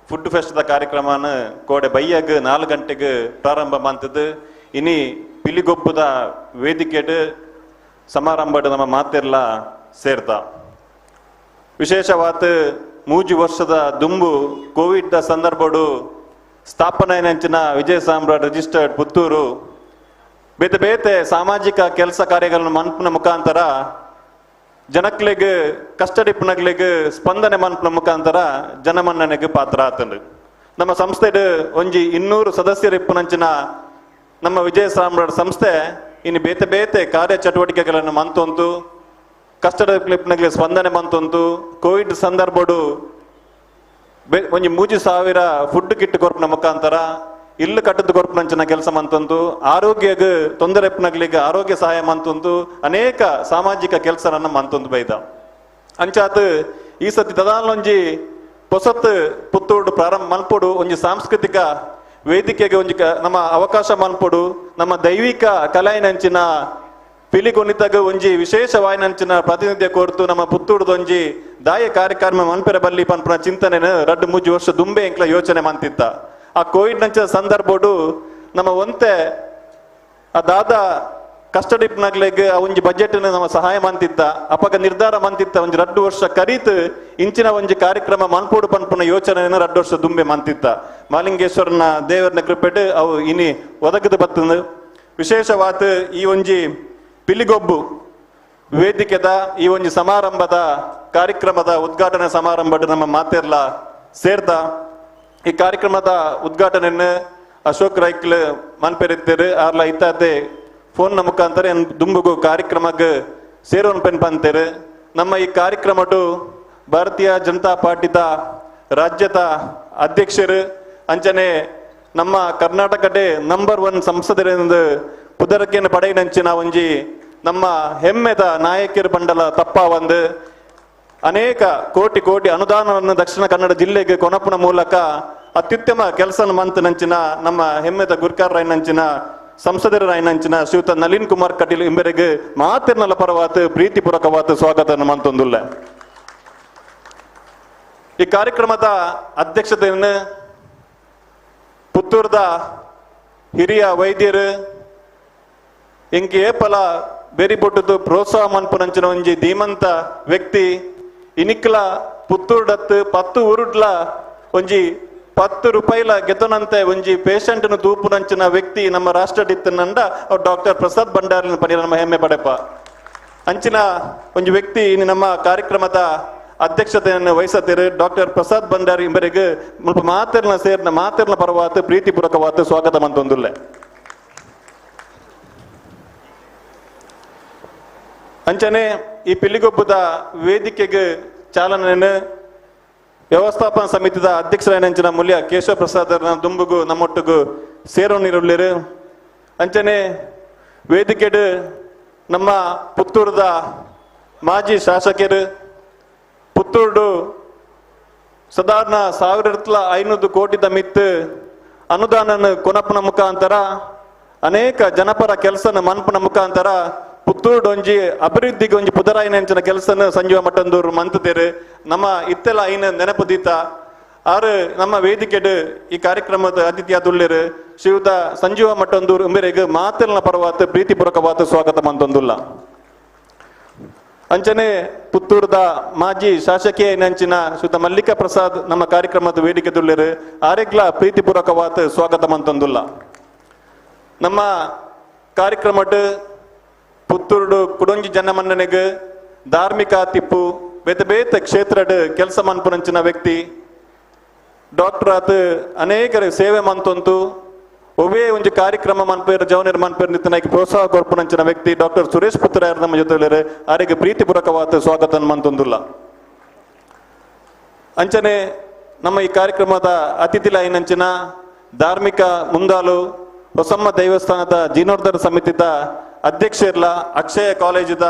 ಫುಡ್ ಫೆಸ್ಟ್ದ ಕಾರ್ಯಕ್ರಮನ ಕೋಡೆ ಬೈಯಗ್ 4 ಗಂಟೆಗೆ ಪ್ರಾರಂಭ ಮಂತದ್ದು ಇನಿ ಪಿಲಿಗೊಬ್ಬದ ವೇದಿಕೆಡ್ ಸಮಾರಂಭಡ್ ನಮ್ಮ ಮಾತೆರ್ಲ ಸೇರ್ತ ವಿಶೇಷವಾದ 3 ವರ್ಷದ ದುಂಬು ಕೋವಿಡ್ ಸಂದರ್ಭಡು ಸ್ಥಾಪನೆಯಂಚಿನ ವಿಜಯ ಸಾಮ್ರಾಟ್ ರಿಜಿಸ್ಟರ್ಡ್ ಪುತ್ತೂರು ಬೇತೆ ಬೇತೆ ಸಾಮಾಜಿಕ ಕೆಲಸ ಕಾರ್ಯಗಳನ್ನು ಮನ್ಪನ ಮುಖಾಂತರ ಜನಕ್ಲೆಗ್ ಕಷ್ಟಡಿಪ್ಪನಗ್ಲೆಗ್ ಸ್ಪಂದನೆ ಮನ್ಪನ ಮುಖಾಂತರ ಜನಮನ್ನನೆಗೆ ಪಾತ್ರ ಆತಂಡು ನಮ್ಮ ಸಂಸ್ಥೆಡ್ ಒಂಜಿ 200 ಸದಸ್ಯರು ಇಪ್ಪನಂಚಿನ ನಮ್ಮ ವಿಜಯ ಸಾಮ್ರಾಟ್ ಸಂಸ್ಥೆ ಇನ್ನು ಬೇತೆ ಬೇತೆ ಕಾರ್ಯಚಟುವಟಿಕೆಗಳನ್ನು ಮಂತೊಂದು ಕಷ್ಟದ ಕ್ಲಿಪ್ನಗ್ಲೆ ಸ್ಪಂದನೆ ಮಂತೊಂದು ಕೋವಿಡ್ ಸಂದರ್ಭಡು ಒಂಜಿ 3000 ಫುಡ್ ಕಿಟ್ ಕೊರ್ಪನ ಮುಖಾಂತರ ಇಲ್ಲು ಕಟ್ಟದ ಕೊರ್ಪನಂಚಿನ ಕೆಲಸ ಮಂತೊಂದು ಆರೋಗ್ಯಗ ತೊಂದರೆ ಇಪ್ಪನಗ್ಲಿಗೆ ಆರೋಗ್ಯ ಸಹಾಯ ಮಂತೊಂದು ಅನೇಕ ಸಾಮಾಜಿಕ ಕೆಲಸರನ್ನ ಮಂತೊಂದು ಬೈದ ಅಂಚಾತ್ ಈ ಸತಿ ದದಾಲೊಂಜಿ ಹೊಸತ್ ಪುತ್ತೂರು ಪ್ರಾರಂಭ ಮಲ್ಪೊಡು ಒಂಜಿ ಸಾಂಸ್ಕೃತಿಕ ವೇದಿಕೆಗೆ ಒಂಜಿ ನಮ್ಮ ಅವಕಾಶ ಮಲ್ಪೊಡು ನಮ್ಮ ದೈವಿಕ ಕಲೆಯನಂಚಿನ ಪಿಲಿಗೊನಿತಗ ಒಂಜಿ ವಿಶೇಷವಾಯಿನಂಚಿನ ಪ್ರಾತಿನಿಧ್ಯ ಕೋರ್ತು ನಮ್ಮ ಪುತ್ತೂರ್ದೊಂಜಿ ದಾಯ ಕಾರ್ಯಕ್ರಮ ಮನ್ಪೆರ ಬಲ್ಲಿ ಪನ್ಪನ ಚಿಂತನೆನ 2-3 ವರ್ಷ ದುಂಬೆ ಎಂಕ್ಲ ಯೋಚನೆ ಮಂತಿತ್ತ ಆ ಕೋವಿಡ್ ನಂಚಿನ ಸಂದರ್ಭಡು ನಮ್ಮ ಒಂತೆ ಆ ದಾದ ಕಷ್ಟಡಿಪ್ನಗ್ಲೆಗ್ ಒಂಜಿ ಬಜೆಟ್ ನಮ್ಮ ಸಹಾಯ ಮಂತಿತ್ತ ಅಪಗ ನಿರ್ಧಾರ ಮಂತಿತ್ತ ಒಂಜಿ 2 ವರ್ಷ ಕರೀತ್ ಇಂಚಿನ ಒಂಜಿ ಕಾರ್ಯಕ್ರಮ ಮನ್ಪೋಡು ಪನ್ಪನ ಯೋಚನೆಯನ್ನು 2 ವರ್ಷ ದುಂಬೆ ಮಂತಿತ್ತ ಮಾಲಿಂಗೇಶ್ವರನ ದೇವರನ ಕೃಪೆಟ್ ಅವು ಇನಿ ಒದಗದು ಬತ್ತಂದು ವಿಶೇಷವಾದ ಈ ಒಂಜಿ ಪಿಲಿಗೊಬ್ಬು ವೇದಿಕೆದ ಈ ಒಂಜಿ ಸಮಾರಂಭದ ಕಾರ್ಯಕ್ರಮದ ಉದ್ಘಾಟನಾ ಸಮಾರಂಭದ ನಮ್ಮ ಮಾತೆರ್ಲ ಸೇರ್ದ ಈ ಕಾರ್ಯಕ್ರಮದ ಉದ್ಘಾಟನೆಯನ್ನು ಅಶೋಕ್ ರೈಕ್ಲ್ ಮನ್ಪೆರಿತ್ತೇರು ಆರ್ಲ ಇತ್ತಾತೆ ಫೋನ್ನ ಮುಖಾಂತರ ದುಂಬುಗು ಕಾರ್ಯಕ್ರಮಕ್ಕೆ ಸೇರೋನ್ ಪೆನ್ ಪಂತೇರು ನಮ್ಮ ಈ ಕಾರ್ಯಕ್ರಮಡು ಭಾರತೀಯ ಜನತಾ ಪಾರ್ಟಿದ ರಾಜ್ಯದ ಅಧ್ಯಕ್ಷರು ಅಂಚನೆ ನಮ್ಮ ಕರ್ನಾಟಕಡೆ ನಂಬರ್ 1 ಸಂಸದರಿಂದ ಪುದರಕೆಯನ್ನು ಪಡೆಯಿನಂಚಿನ ಒಂಜಿ ನಮ್ಮ ಹೆಮ್ಮೆದ ನಾಯಕರ ಬಂಡಲ ತಪ್ಪ ಒಂದು ಅನೇಕ ಕೋಟಿ ಕೋಟಿ ಅನುದಾನವನ್ನು ದಕ್ಷಿಣ ಕನ್ನಡ ಜಿಲ್ಲೆಗೆ ಕೊನಪುನ ಮೂಲಕ ಅತ್ಯುತ್ತಮ ಕೆಲಸ ಮಂತನಂಚಿನ ನಮ್ಮ ಹೆಮ್ಮೆದ ಗುರ್ಕಾರ್ರಾಯ್ನಂಚಿನ ಸಂಸದರಾಯ್ನಂಚಿನ ಶ್ರೀಯುತ ನಳಿನ್ ಕುಮಾರ್ ಕಟೀಲ್ ಇಂಬೆರೆಗೆ ಮಾತಿರ್ನಲ ಪರವಾತ ಪ್ರೀತಿಪೂರ್ವಕವಾದ ಸ್ವಾಗತ ಮಂತೊಂದುಲ್ಲ ಈ ಕಾರ್ಯಕ್ರಮದ ಅಧ್ಯಕ್ಷತೆಯನ್ನು ಪುತ್ತೂರ್ದ ಹಿರಿಯ ವೈದ್ಯರು ಇಂಕಿ ಏಪಲ ಬೇರಿಪೊಟ್ಟದು ಪ್ರೋತ್ಸಾಹ ಮನ್ಪುನಂಚಿನ ಒಂಜಿ ಧೀಮಂತ ವ್ಯಕ್ತಿ ಇನಿಕ್ಲ ಪುತ್ತೂರ್ಡತ್ 10 ಊರುಡ್ಲ ಒಂಜಿ 10 ರೂಪಾಯಿಲ ಗೆತನಂತೆ ಒಂಜಿ ಪೇಷಂಟ್ನು ತೂಪುನಂಚಿನ ವ್ಯಕ್ತಿ ನಮ್ಮ ರಾಷ್ಟ್ರಡಿತ್ತನಂಡ ಅವ್ರು ಡಾಕ್ಟರ್ ಪ್ರಸಾದ್ ಭಂಡಾರಿನ ಪಡಿ ನಮ್ಮ ಹೆಮ್ಮೆ ಪಡೆಪ ಅಂಚಿನ ಒಂಜಿ ವ್ಯಕ್ತಿ ಇನ್ನು ನಮ್ಮ ಕಾರ್ಯಕ್ರಮದ ಅಧ್ಯಕ್ಷತೆಯನ್ನು ವಹಿಸತ್ತೇರು ಡಾಕ್ಟರ್ ಪ್ರಸಾದ್ ಭಂಡಾರಿ ಇಂಬರಿಗೆ ಮುಲ್ಪ ಮಾತೆರ್ನ ಪರವಾತ ಪ್ರೀತಿಪೂರ್ವಕವಾದ ಸ್ವಾಗತ ಮಂತೊಂದುಲ್ಲೆ ಅಂಚನೆ ಈ ಪಿಲಿಗೊಬ್ಬದ ವೇದಿಕೆಗೆ ಚಾಲನೆಯನ್ನು ವ್ಯವಸ್ಥಾಪನಾ ಸಮಿತಿದ ಅಧ್ಯಕ್ಷರಾಯನಂಚಿನ ಮೂಲ್ಯ ಕೇಶವ ಪ್ರಸಾದ್ ದುಂಬುಗು ನಮ್ಮೊಟ್ಟಿಗೂ ಸೇರೋನಿರುಳ್ಳರು ಅಂಚನೆ ವೇದಿಕೆಡ್ ನಮ್ಮ ಪುತ್ತೂರದ ಮಾಜಿ ಶಾಸಕರು ಪುತ್ತೂರು ಸಾಧಾರಣ 1500 ಕೋಟಿದ ಮಿತ್ತು ಅನುದಾನ ಕೊನಪನ ಮುಖಾಂತರ ಅನೇಕ ಜನಪರ ಕೆಲಸನ ಮನ್ಪನ ಮುಖಾಂತರ ಪುತ್ತೂರು ಒಂಜಿ ಅಭಿವೃದ್ಧಿಗೆ ಒಂಜಿ ಪುದರಾಯಿನಂಚಿನ ಕೆಲಸನ ಸಂಜೀವ ಮಟ್ಟಂದೂರು ಮಂತುತ್ತೇರು ನಮ್ಮ ಇತ್ತೆಲ್ಲ ಐನ ನೆನಪುದೀತ ಆರು ನಮ್ಮ ವೇದಿಕೆಡ್ ಈ ಕಾರ್ಯಕ್ರಮದ ಅತಿಥಿಯಾದುಳ್ಳರು ಶ್ರೀಯುತ ಸಂಜೀವ ಮಟ್ಟಂದೂರು ಇಂಬೆರೆಗೆ ಮಾತೆಲ್ನ ಪರವಾತ ಪ್ರೀತಿಪೂರ್ವಕವಾದ ಸ್ವಾಗತ ಮಂತೊಂದುಲ್ಲ ಅಂಚನೆ ಪುತ್ತೂರ್ದ ಮಾಜಿ ಶಾಸಕೀಯ ನಂಚಿನ ಶ್ರೀಯುತ ಮಲ್ಲಿಕಾ ಪ್ರಸಾದ್ ನಮ್ಮ ಕಾರ್ಯಕ್ರಮದ ವೇದಿಕೆ ದುಳ್ಳರು ಆರೆಗ್ಲ ಪ್ರೀತಿಪೂರ್ವಕವಾದ ಸ್ವಾಗತ ಮಂತೊಂದುಲ್ಲ ನಮ್ಮ ಕಾರ್ಯಕ್ರಮಡ್ ಪುತ್ತೂರು ಕುಡೊಂಜಿ ಜನಮನ್ನನೆಗೆ ಧಾರ್ಮಿಕ ತಿಪ್ಪು ಬೇತೆ ಬೇತೆ ಕ್ಷೇತ್ರಡ್ ಕೆಲಸ ಮನ್ಪುನಂಚಿನ ವ್ಯಕ್ತಿ ಡಾಕ್ಟರ್ ಆತ ಅನೇಕರ ಸೇವೆ ಮಂತೊಂತು ಒವೇ ಒಂಜಿ ಕಾರ್ಯಕ್ರಮ ಮನ್ಪೇರು ಜವನೇರು ಮನ್ಪೇರು ನಿತ್ತನಾಗಿ ಪ್ರೋತ್ಸಾಹ ಕೊರ್ಪುನಂಚಿನ ವ್ಯಕ್ತಿ ಡಾಕ್ಟರ್ ಸುರೇಶ್ ಪುತ್ರ ನಮ್ಮ ಜೊತೆ ಅವರಿಗೆ ಪ್ರೀತಿಪೂರ್ವಕವಾದ ಸ್ವಾಗತ ಮಂತೊಂದುಲ್ಲ ಅಂಚನೆ ನಮ್ಮ ಈ ಕಾರ್ಯಕ್ರಮದ ಅತಿಥಿಲಾಯಿನಂಚಿನ ಧಾರ್ಮಿಕ ಮುಂದಾಲು ಹೊಸಮ್ಮ ದೇವಸ್ಥಾನದ ಜೀರ್ಣೋದ್ಧಾರ ಸಮಿತಿದ ಅಧ್ಯಕ್ಷರ್ಲ ಅಕ್ಷಯ ಕಾಲೇಜಿದ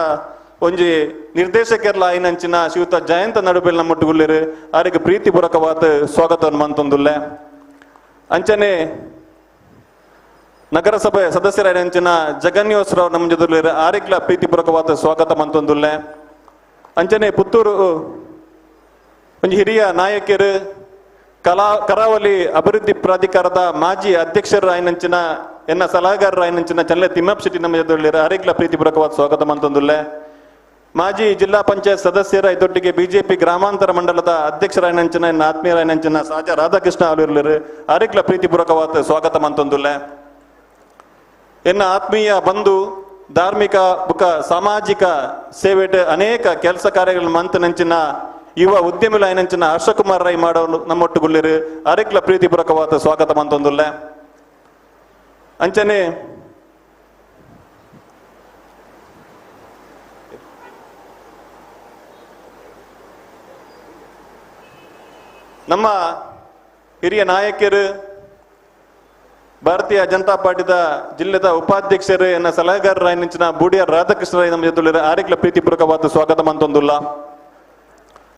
ಒಂಜಿ ನಿರ್ದೇಶಕರ್ಲ ಐನಂಚಿನ ಶ್ರೀಯುತ ಜಯಂತ ನಡುಬೆಲ್ ನಮ್ಮೊಟ್ಟುಗುಳ್ಳರು ಅವರಿಗೆ ಪ್ರೀತಿಪೂರ್ವಕವಾದ ಸ್ವಾಗತವನ್ನು ಮಂತೊಂದುಲ್ಲೆ ಅಂಚನೆ ನಗರಸಭೆ ಸದಸ್ಯರಾಯಿನಂಚಿನ ಜಗನ್ಯೋಸ್ರಾವ್ ನಮ್ಮ ಜೊತೆ ಆರಿಗ್ಲ ಪ್ರೀತಿಪೂರ್ವಕವಾದ ಸ್ವಾಗತ ಮಂತೊಂದುಲ್ಲೆ ಅಂಚನೆ ಪುತ್ತೂರು ಒಂಜಿ ಹಿರಿಯ ನಾಯಕರು ಕರಾವಳಿ ಅಭಿವೃದ್ಧಿ ಪ್ರಾಧಿಕಾರದ ಮಾಜಿ ಅಧ್ಯಕ್ಷರು ಆಯ್ನಂಚಿನ ಎನ್ನ ಸಲಹೆಗಾರರ ಐನಂಚಿನ ಚಲ್ಲೆ ತಿಮ್ಮಪ್ಪ ಶೆಟ್ಟಿ ನಮ್ಮ ಜೊತೆ ಅರಿಗ್ಲ ಪ್ರೀತಿಪೂರ್ವಕವಾದ ಸ್ವಾಗತ ಮಂತೊಂದುಲ್ಲೆ. ಮಾಜಿ ಜಿಲ್ಲಾ ಪಂಚಾಯತ್ ಸದಸ್ಯರ ಇದೊಟ್ಟಿಗೆ ಬಿಜೆಪಿ ಗ್ರಾಮಾಂತರ ಮಂಡಲದ ಅಧ್ಯಕ್ಷರಾಯನಂಚಿನ ಎನ್ನ ಆತ್ಮೀಯರಾಯನಂಚಿನ ಸಾಜ ರಾಧಾಕೃಷ್ಣ ಅವರಿರ್ಲರು ಅರಿಗ್ಲ ಪ್ರೀತಿಪೂರ್ವಕವಾದ ಸ್ವಾಗತ ಮಂತೊಂದುಲ್ಲೆ. ಎನ್ನ ಆತ್ಮೀಯ ಬಂಧು ಧಾರ್ಮಿಕ ಬುಕ ಸಾಮಾಜಿಕ ಸೇವೆಟ್ ಅನೇಕ ಕೆಲಸ ಕಾರ್ಯಗಳನ್ನು ಮಂತನಂಚಿನ ಯುವ ಉದ್ಯಮಿಲ ಐನಂಚಿನ ಹರ್ಷಕುಮಾರ್ ರೈ ಮಾಡೋ ನಮ್ಮೊಟ್ಟುಗುಳ್ಳಿರು ಅರಿಗ್ಲ ಪ್ರೀತಿಪೂರ್ವಕವಾದ ಸ್ವಾಗತ ಮಂತೊಂದುಲ್ಲೆ. ಅಂಚನೆ ನಮ್ಮ ಹಿರಿಯ ನಾಯಕರು ಭಾರತೀಯ ಜನತಾ ಪಾರ್ಟಿದ ಜಿಲ್ಲೆದ ಉಪಾಧ್ಯಕ್ಷರು ಎನ್ನ ಸಲಹೆಗಾರರ ಐನಂಚಿನ ಬೂಡಿಯಾರ್ ರಾಧಾಕೃಷ್ಣ ರೈ ನಮ್ಮ ಜೊತೆ ಆರಿಗ್ಲ ಪ್ರೀತಿಪೂರ್ವಕವಾದ ಸ್ವಾಗತ ಮಂತೊಂದುಲ್ಲ.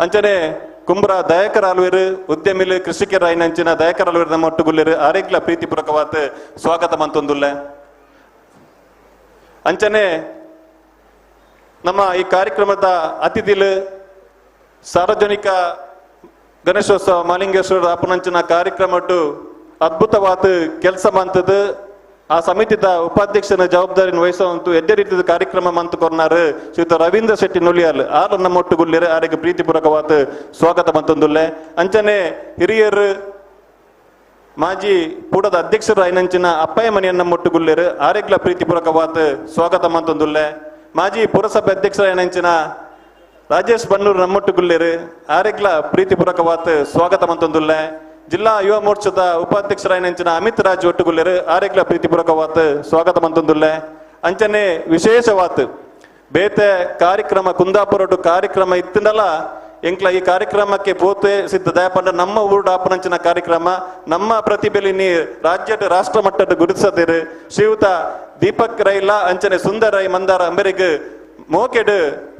ಅಂಚನೆ ಕುಂಬ್ರ ದಯಾಕರ್ ಆಲ್ವೇರು ಉದ್ಯಮಿಲು ಕೃಷಿಕರ ಐನಂಚಿನ ದಯಾಕರ್ ಆಲ್ವೇರು ನಮ್ಮ ಒಟ್ಟುಗುಳ್ಳಿರು ಆರಿಗ್ಲ ಪ್ರೀತಿಪೂರ್ವಕವಾದ ಸ್ವಾಗತ ಮಂತೊಂದುಲ್ಲೆ. ಅಂಚನೆ ನಮ್ಮ ಈ ಕಾರ್ಯಕ್ರಮದ ಅತಿಥಿಲು ಸಾರ್ವಜನಿಕ ಗಣೇಶೋತ್ಸವ ಮಾಲಿಂಗೇಶ್ವರ ಅಪನಂಚಿನ ಕಾರ್ಯಕ್ರಮಟ್ಟು ಅದ್ಭುತವಾದ ಕೆಲಸ ಮಂತದ್ದು ಆ ಸಮಿತಿದ ಉಪಾಧ್ಯಕ್ಷನ ಜವಾಬ್ದಾರಿನ ವಹಿಸುವಂತೂ ಎಡ್ಡೆ ರೀತಿಯ ಕಾರ್ಯಕ್ರಮ ಮಂತು ಕೊರ್ನಾರು ಶ್ರೀಯುತ ರವೀಂದ್ರ ಶೆಟ್ಟಿ ನುಲಿಯಾಲ್ ಆರು ನಮ್ಮೊಟ್ಟುಗುಳ್ಳಿರು ಆರಿಗೆ ಪ್ರೀತಿಪೂರ್ವಕವಾದ ಸ್ವಾಗತ ಮಂತೊಂದುಲ್ಲೆ. ಅಂಚನೆ ಹಿರಿಯರು ಮಾಜಿ ಪೂಡದ ಅಧ್ಯಕ್ಷರು ಐನಂಚಿನ ಅಪ್ಪಯ್ಯ ಮನೆಯನ್ನ ನಮ್ಮೊಟ್ಟುಗುಳ್ಳಿರು ಆರಿಗ್ಲ ಪ್ರೀತಿಪೂರ್ವಕವಾದ ಸ್ವಾಗತ ಮಂತೊಂದುಲ್ಲೆ. ಮಾಜಿ ಪುರಸಭೆ ಅಧ್ಯಕ್ಷರ ಐನಂಚಿನ ರಾಜೇಶ್ ಬನ್ನೂರು ನಮ್ಮೊಟ್ಟುಗುಳ್ಳಿರು ಆರಿಗ್ಲ ಪ್ರೀತಿಪೂರ್ವಕವಾದ ಸ್ವಾಗತ ಮಂತೊಂದುಲ್ಲೆ. ಜಿಲ್ಲಾ ಯುವ ಮೋರ್ಚಾದ ಉಪಾಧ್ಯಕ್ಷರ ಐನಂಚಿನ ಅಮಿತ್ ರಾಜ್ ಒಟ್ಟುಗುಳ್ಳಿರು ಆರಿಗ್ಲ ಪ್ರೀತಿಪೂರ್ವಕವಾದ ಸ್ವಾಗತ ಮಂತೊಂದುಲ್ಲೆ. ಅಂಚನೆ ವಿಶೇಷವಾದ ಬೇತೆ ಕಾರ್ಯಕ್ರಮ ಕುಂದಾಪುರ ಕಾರ್ಯಕ್ರಮ ಇತ್ತಿನಲ್ಲ ಎಂಕ್ಲ ಈ ಕಾರ್ಯಕ್ರಮಕ್ಕೆ ಪೋತೆ ಸಿದ್ಧ ದಯಪಂಡ ನಮ್ಮ ಊರು ಆಪನಂಚಿನ ಕಾರ್ಯಕ್ರಮ ನಮ್ಮ ಪ್ರತಿಭೆಲಿ ರಾಜ್ಯದ ರಾಷ್ಟ್ರ ಮಟ್ಟದ ಗುರುತಿಸದಿರು ಶ್ರೀಯುತ ದೀಪಕ್ ರೈಲ ಅಂಚನೆ ಸುಂದರ್ ರೈ ಮಂದಾರ ಅಂಬರಿಗೆ ಮೋಕೆಡ್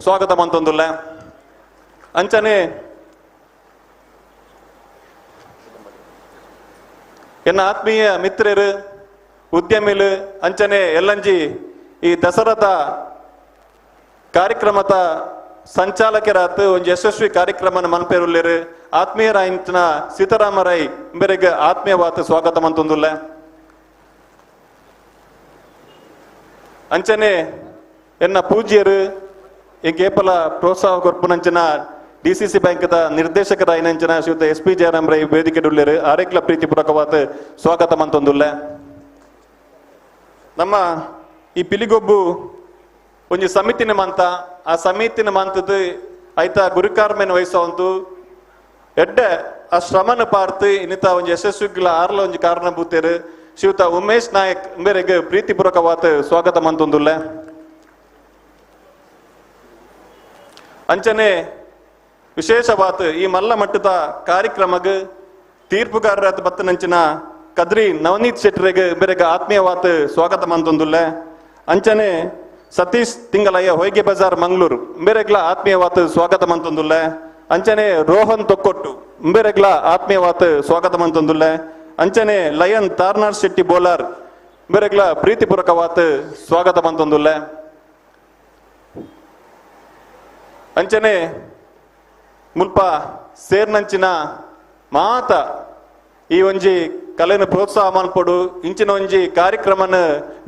ಸ್ವಾಗತ ಮಂತೊಂದುಲ್ಲ. ಅಂಚನೆ ಎನ್ನ ಆತ್ಮೀಯ ಮಿತ್ರರು ಉದ್ಯಮಿಲು ಅಂಚನೆ ಎಲ್ಲಂಜಿ ಈ ದಸರಾದ ಕಾರ್ಯಕ್ರಮದ ಸಂಚಾಲಕರಾತು ಒಂದು ಯಶಸ್ವಿ ಕಾರ್ಯಕ್ರಮ ಮನ್ಪೇರುಲ್ಲಿರು ಆತ್ಮೀಯರಾಯಿನ ಸೀತಾರಾಮ ರೈ ಇಂಬರಿಗೆ ಆತ್ಮೀಯವಾದ ಸ್ವಾಗತ ಮಂತೊಂದುಲ್ಲ. ಅಂಚನೆ ಎನ್ನ ಪೂಜ್ಯರು ಈ ಕೇಪಲ ಪ್ರೋತ್ಸಾಹ ಕೊರ್ಪುನಂಚಿನ ಡಿಸಿಸಿ ಬ್ಯಾಂಕ್ದ ನಿರ್ದೇಶಕರ ಐನಂಚಿನ ಶ್ರೀಯುತ SP ಜಯರಾಮ್ ರೈ ವೇದಿಕೆ ಡುಳ್ಳಿರು ಆರಿಗ್ಲ ಪ್ರೀತಿಪೂರ್ವಕವಾದ ಸ್ವಾಗತ ಮಂತೊಂದುಲ್ಲ. ನಮ್ಮ ಈ ಪಿಲಿಗೊಬ್ಬು ಒಂಜಿ ಸಮಿತಿನ ಮಂತ ಆ ಸಮಿತಿನ ಮಂತದ ಐತ ಗುರುಕಾರ್ಮೆನ ವಹಿಸುವಂತು ಎಡ್ಡೆ ಆ ಶ್ರಮನ ಪಾರ್ತು ಇನ್ನಿತ ಒಂಜಿ ಯಶಸ್ವಿಗಳ ಆರ್ಲ ಒಂಜಿ ಕಾರಣಭೂತರು ಶ್ರೀಯುತ ಉಮೇಶ್ ನಾಯಕ್ ಇಂಬರಿಗೆ ಪ್ರೀತಿಪೂರ್ವಕವಾದ ಸ್ವಾಗತ ಮಂತೊಂದುಲ್ಲ. ಅಂಚನೆ ವಿಶೇಷವಾದ ಈ ಮಲ್ಲ ಮಟ್ಟದ ಕಾರ್ಯಕ್ರಮಕ್ಕೆ ತೀರ್ಪುಗಾರರ ಬತ್ತನಂಚಿನ ಕದ್ರಿ ನವನೀತ್ ಶೆಟ್ಟರಿಗೆ ಬೇರೆಗ ಆತ್ಮೀಯವಾದ ಸ್ವಾಗತ ಮಂತೊಂದುಲ್ಲ. ಅಂಚನೆ ಸತೀಶ್ ತಿಂಗಳಯ್ಯ ಹೊಯ್ಗೆ ಬಜಾರ್ ಮಂಗಳೂರು ಬೇರೆಗ್ಲ ಆತ್ಮೀಯವಾದ ಸ್ವಾಗತ ಮಂತೊಂದುಲ್ಲ. ಅಂಚನೆ ರೋಹನ್ ತೊಕ್ಕೊಟ್ಟು ಬೇರೆಗ್ಲ ಆತ್ಮೀಯವಾದ ಸ್ವಾಗತ ಮಂತೊಂದುಲ್ಲ. ಅಂಚನೆ ಲಯನ್ ತಾರ್ನಾರ್ ಶೆಟ್ಟಿ ಬೋಲಾರ್ ಬೇರೆಗ್ಲ ಪ್ರೀತಿಪೂರ್ವಕವಾದ ಸ್ವಾಗತ ಮಂತೊಂದುಲ್ಲ. ಅಂಚನೆ ಮುಲ್ಪ ಸೇರ್ನಂಚಿನ ಮಾತ ಈ ಒಂಜಿ ಕಲೆನ ಪ್ರೋತ್ಸಾಹ ಮನ್ಪೊಡು ಇಂಚಿನ ಒಂಜಿ ಕಾರ್ಯಕ್ರಮನ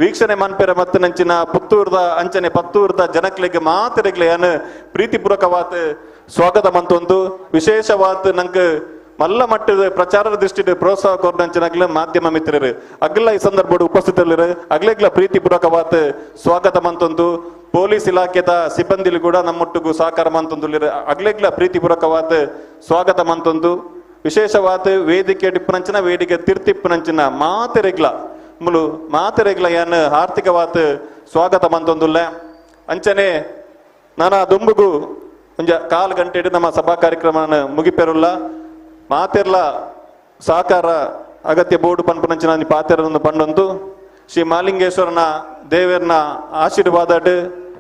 ವೀಕ್ಷಣೆ ಮನ್ಪೆರ ಮತ್ತು ನಂಚಿನ ಪುತ್ತೂರ್ದ ಅಂಚನೆ ಪತ್ತೂರ್ದ ಜನಕ್ಲೆಗೆ ಮಾತರೆಗ್ಲೆ ಅನ್ನು ಪ್ರೀತಿಪೂರ್ವಕವಾದ ಸ್ವಾಗತ ಮಂತೊಂದು ವಿಶೇಷವಾದ ನಂಗೆ ಮಲ್ಲ ಮಟ್ಟದ ಪ್ರಚಾರದ ದೃಷ್ಟಿಡ್ ಪ್ರೋತ್ಸಾಹ ಕೊರ್ನಂಚಿನಾಗ್ಲ ಮಾಧ್ಯಮ ಮಿತ್ರರು ಅಗ್ಲ ಈ ಸಂದರ್ಭ ಉಪಸ್ಥಿತರಿರು ಅಗ್ಲೆಗ್ಲ ಪ್ರೀತಿಪೂರ್ವಕವಾದ ಸ್ವಾಗತ ಮಂತೊಂದು. ಪೊಲೀಸ್ ಇಲಾಖೆದ ಸಿಬ್ಬಂದಿಲು ಕೂಡ ನಮ್ಮೊಟ್ಟಿಗೂ ಸಹಕಾರ ಮಂತೊಂದುಲ್ಲಿರು ಅಗ್ಲೆಗ್ಲ ಪ್ರೀತಿಪೂರ್ವಕವಾದ ಸ್ವಾಗತ ಮಂತೊಂದು. ವಿಶೇಷವಾದ ವೇದಿಕೆ ಡಿಪ್ಪನಂಚಿನ ವೇದಿಕೆ ತಿರ್ತಿಪ್ಪನಂಚಿನ ಮಾತೆರೆಗ್ಲ ಮುಲು ಮಾತೆರೆಗ್ಲ ಏನು ಆರ್ಥಿಕವಾದ ಸ್ವಾಗತ ಮಂತೊಂದುಲ್ಲ. ಅಂಚನೆ ನಾನಾ ದುಂಬುಗು ಒಂಜ ಕಾಲು ಗಂಟೆ ನಮ್ಮ ಸಭಾ ಕಾರ್ಯಕ್ರಮ ಮುಗಿಪೆರುಲ್ಲ ಮಾತೆರ್ಲ ಸಹಕಾರ ಅಗತ್ಯ ಬೋರ್ಡು ಪನ್ಪನಂಚಿನ ಪಾತೆರನ್ನು ಪಂಡೊಂದು ಶ್ರೀ ಮಾಲಿಂಗೇಶ್ವರನ ದೇವರನ ಆಶೀರ್ವಾದಡ್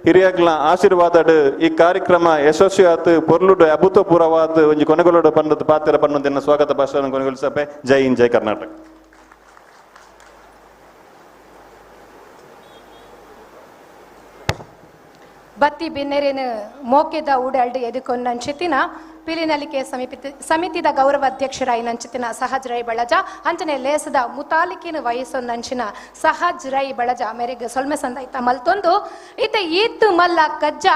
ಹಿರಿಯಗ್ಲ ಆಶೀರ್ವಾದಡ್ ಈ ಕಾರ್ಯಕ್ರಮ ಯಶಸ್ವಿ ಆತು ಪೊರ್ಲುಡು ಅಭೂತಪೂರ್ವವಾದ ಒಂಜಿ ಕೊನೆಗೊಳ್ಳುಡು ಪಂಡದ ಪಾತ್ರ ಪನ್ನೊಂದಿನ ಸ್ವಾಗತ ಭಾಷಣ ಕೊನೆಗೊಳಿಸಪೆ. ಜೈ ಹಿಂದ್, ಜೈ ಕರ್ನಾಟಕ. ಬತ್ತಿ ಬಿನ್ನೆರೇನು ಮೋಕೆದ ಊಡಲ್ಡು ಎದುಕೊಂಡಂಚಿತ್ತಿನ ಪಿಲಿನಲಿಕೆ ಸಮಿತಿದ ಗೌರವ ಅಧ್ಯಕ್ಷರಾಯಿ ನಂಚಿತಿನ ಸಹಜ್ ರೈ ಬಳಜ ಅಂಚನೆ ಲೇಸದ ಮುತಾಲಿಕಿನ ವಯಸ್ಸು ನಂಚಿನ ಸಹಜ್ ರೈ ಬಳಜ ಮೇರೆಗೆ ಸೊಲ್ಮೆ ಸಂದೈತ ಮಲ್ತೊಂದು ಈತ ಈತ್ತು ಮಲ್ಲ ಕಜ್ಜ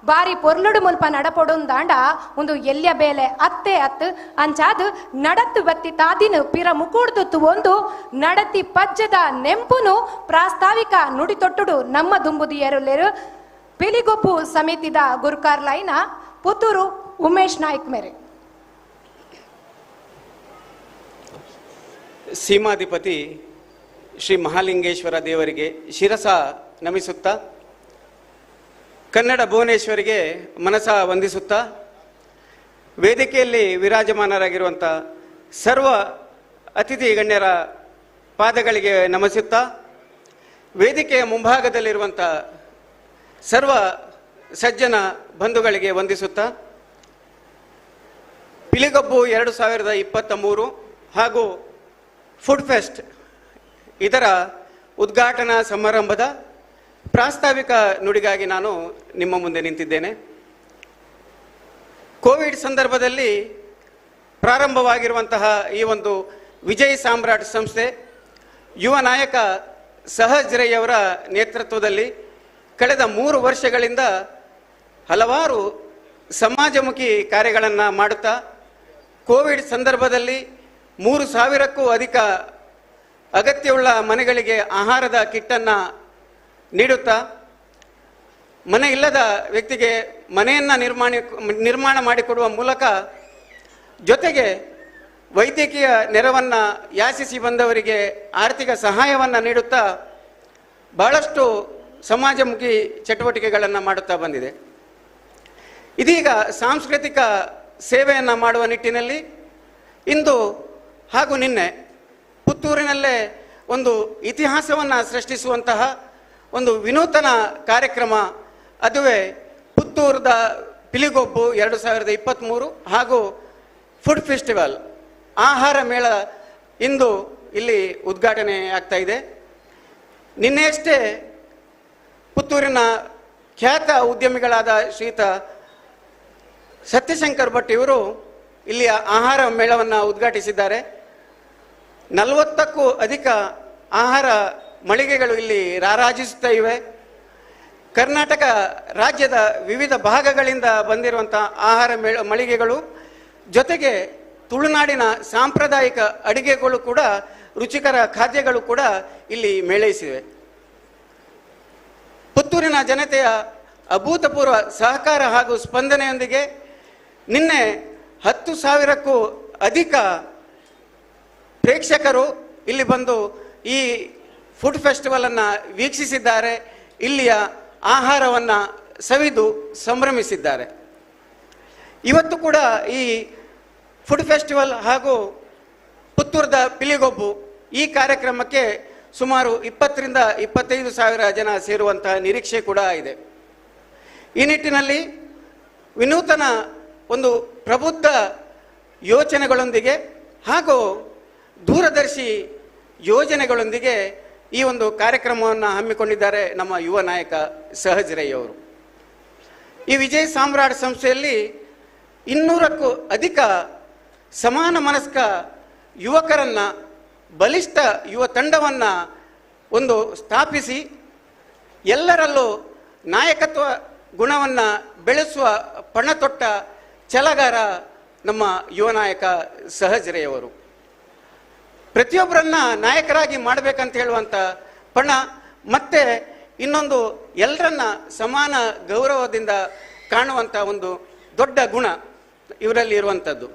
ಬಾರಿ ಪೊರ್ಲುಡು ಮುಲ್ಪ ನಡಪೊಡುಂದಾಂಡ ಒಂದು ಎಲ್ಯ ಬೇಲೆ ಅತ್ತೆ ಅತ್ತು ಅಂಚಾದು ನಡತ್ತು ವ್ಯಕ್ತಿ ತಾದಿನ ಪಿರ ಮುಕುಡ್ದು ಒಂದು ನಡತಿ ಪಜ್ಜದ ನೆಂಪುನು ಪ್ರಾಸ್ತಾವಿಕ ನುಡಿ ತೊಟ್ಟುಡು ನಮ್ಮ ದುಂಬುದಿ ಏರುಲೇರು ಪಿಲಿಗೊಬ್ಬು ಸಮಿತಿದ ಗುರುಕಾರ್ಲೈನ ಪುತ್ತೂರು ಉಮೇಶ್ ನಾಯ್ಕ್ ಮೇರೆ ಸೀಮಾಧಿಪತಿ ಶ್ರೀ ಮಹಾಲಿಂಗೇಶ್ವರ ದೇವರಿಗೆ ಶಿರಸ ನಮಿಸುತ್ತಾ ಕನ್ನಡ ಭುವನೇಶ್ವರಿಗೆ ಮನಸ ವಂದಿಸುತ್ತಾ ವೇದಿಕೆಯಲ್ಲಿ ವಿರಾಜಮಾನರಾಗಿರುವಂಥ ಸರ್ವ ಅತಿಥಿ ಗಣ್ಯರ ಪಾದಗಳಿಗೆ ನಮಿಸುತ್ತಾ ವೇದಿಕೆಯ ಮುಂಭಾಗದಲ್ಲಿರುವಂಥ ಸರ್ವ ಸಜ್ಜನ ಬಂಧುಗಳಿಗೆ ವಂದಿಸುತ್ತಾ ಪಿಲಿಗೊಬ್ಬು 2023 ಹಾಗೂ ಫುಡ್ ಫೆಸ್ಟ್ ಇದರ ಉದ್ಘಾಟನಾ ಸಮಾರಂಭದ ಪ್ರಾಸ್ತಾವಿಕ ನುಡಿಗಾಗಿ ನಾನು ನಿಮ್ಮ ಮುಂದೆ ನಿಂತಿದ್ದೇನೆ. ಕೋವಿಡ್ ಸಂದರ್ಭದಲ್ಲಿ ಪ್ರಾರಂಭವಾಗಿರುವಂತಹ ಈ ಒಂದು ವಿಜಯ್ ಸಾಮ್ರಾಟ್ ಸಂಸ್ಥೆ ಯುವ ನಾಯಕ ಸಹಜ್ ರೈ ಅವರ ನೇತೃತ್ವದಲ್ಲಿ ಕಳೆದ 3 ವರ್ಷಗಳಿಂದ ಹಲವಾರು ಸಮಾಜಮುಖಿ ಕಾರ್ಯಗಳನ್ನು ಮಾಡುತ್ತಾ ಕೋವಿಡ್ ಸಂದರ್ಭದಲ್ಲಿ 3,000ಕ್ಕೂ ಅಧಿಕ ಅಗತ್ಯವುಳ್ಳ ಮನೆಗಳಿಗೆ ಆಹಾರದ ಕಿಟ್ಟನ್ನು ನೀಡುತ್ತಾ ಮನೆ ಇಲ್ಲದ ವ್ಯಕ್ತಿಗೆ ಮನೆಯನ್ನು ನಿರ್ಮಾಣ ಮಾಡಿಕೊಡುವ ಮೂಲಕ ಜೊತೆಗೆ ವೈದ್ಯಕೀಯ ನೆರವನ್ನು ಯಾಚಿಸಿ ಬಂದವರಿಗೆ ಆರ್ಥಿಕ ಸಹಾಯವನ್ನು ನೀಡುತ್ತಾ ಬಹಳಷ್ಟು ಸಮಾಜಮುಖಿ ಚಟುವಟಿಕೆಗಳನ್ನು ಮಾಡುತ್ತಾ ಬಂದಿದೆ. ಇದೀಗ ಸಾಂಸ್ಕೃತಿಕ ಸೇವೆಯನ್ನು ಮಾಡುವ ನಿಟ್ಟಿನಲ್ಲಿ ಇಂದು ಹಾಗೂ ನಿನ್ನೆ ಪುತ್ತೂರಿನಲ್ಲೇ ಒಂದು ಇತಿಹಾಸವನ್ನು ಸೃಷ್ಟಿಸುವಂತಹ ಒಂದು ವಿನೂತನ ಕಾರ್ಯಕ್ರಮ, ಅದುವೇ ಪುತ್ತೂರದ ಪಿಲಿಗೊಬ್ಬು 2023 ಹಾಗೂ ಫುಡ್ ಫೆಸ್ಟಿವಲ್ ಆಹಾರ ಮೇಳ ಇಂದು ಇಲ್ಲಿ ಉದ್ಘಾಟನೆ ಆಗ್ತಾ ಇದೆ. ನಿನ್ನೆಯಷ್ಟೇ ಪುತ್ತೂರಿನ ಖ್ಯಾತ ಉದ್ಯಮಿಗಳಾದ ಶ್ರೀಯುತ ಸತ್ಯಶಂಕರ್ ಭಟ್ ಇವರು ಇಲ್ಲಿಯ ಆಹಾರ ಮೇಳವನ್ನು ಉದ್ಘಾಟಿಸಿದ್ದಾರೆ. 40ಕ್ಕೂ ಅಧಿಕ ಆಹಾರ ಮಳಿಗೆಗಳು ಇಲ್ಲಿ ರಾರಾಜಿಸುತ್ತಾ ಇವೆ. ಕರ್ನಾಟಕ ರಾಜ್ಯದ ವಿವಿಧ ಭಾಗಗಳಿಂದ ಬಂದಿರುವಂಥ ಆಹಾರ ಮಳಿಗೆಗಳು ಜೊತೆಗೆ ತುಳುನಾಡಿನ ಸಾಂಪ್ರದಾಯಿಕ ಅಡಿಗೆಗಳು ಕೂಡ, ರುಚಿಕರ ಖಾದ್ಯಗಳು ಕೂಡ ಇಲ್ಲಿ ಮೇಳೈಸಿವೆ. ಪುತ್ತೂರಿನ ಜನತೆಯ ಅಭೂತಪೂರ್ವ ಸಹಕಾರ ಹಾಗೂ ಸ್ಪಂದನೆಯೊಂದಿಗೆ ನಿನ್ನೆ 10,000ಕ್ಕೂ ಅಧಿಕ ಪ್ರೇಕ್ಷಕರು ಇಲ್ಲಿ ಬಂದು ಈ ಫುಡ್ ಫೆಸ್ಟಿವಲನ್ನು ವೀಕ್ಷಿಸಿದ್ದಾರೆ. ಇಲ್ಲಿಯ ಆಹಾರವನ್ನು ಸವಿದು ಸಂಭ್ರಮಿಸಿದ್ದಾರೆ. ಇವತ್ತು ಕೂಡ ಈ ಫುಡ್ ಫೆಸ್ಟಿವಲ್ ಹಾಗೂ ಪುತ್ತೂರದ ಪಿಲಿಗೊಬ್ಬು ಈ ಕಾರ್ಯಕ್ರಮಕ್ಕೆ ಸುಮಾರು 20ರಿಂದ 25,000 ಜನ ಸೇರುವಂತಹ ನಿರೀಕ್ಷೆ ಕೂಡ ಇದೆ. ಈ ನಿಟ್ಟಿನಲ್ಲಿ ವಿನೂತನ ಒಂದು ಪ್ರಬುದ್ಧ ಯೋಚನೆಗಳೊಂದಿಗೆ ಹಾಗೂ ದೂರದರ್ಶಿ ಯೋಜನೆಗಳೊಂದಿಗೆ ಈ ಒಂದು ಕಾರ್ಯಕ್ರಮವನ್ನು ಹಮ್ಮಿಕೊಂಡಿದ್ದಾರೆ ನಮ್ಮ ಯುವ ನಾಯಕ ಸಹಜ್ ರೈ ಅವರು. ಈ ವಿಜಯ್ ಸಾಮ್ರಾಟ್ ಸಂಸ್ಥೆಯಲ್ಲಿ 200ಕ್ಕೂ ಅಧಿಕ ಸಮಾನ ಮನಸ್ಕ ಯುವಕರನ್ನು, ಬಲಿಷ್ಠ ಯುವ ತಂಡವನ್ನು ಒಂದು ಸ್ಥಾಪಿಸಿ ಎಲ್ಲರಲ್ಲೂ ನಾಯಕತ್ವ ಗುಣವನ್ನು ಬೆಳೆಸುವ ಪಣತೊಟ್ಟ ಛಲಗಾರ ನಮ್ಮ ಯುವ ನಾಯಕ ಸಹಜ್ ರೈ ಅವರು. ಪ್ರತಿಯೊಬ್ಬರನ್ನ ನಾಯಕರಾಗಿ ಮಾಡಬೇಕಂತ ಹೇಳುವಂಥ ಪಣ ಮತ್ತೆ ಇನ್ನೊಂದು ಎಲ್ಲರನ್ನ ಸಮಾನ ಗೌರವದಿಂದ ಕಾಣುವಂಥ ಒಂದು ದೊಡ್ಡ ಗುಣ ಇವರಲ್ಲಿ ಇರುವಂಥದ್ದು.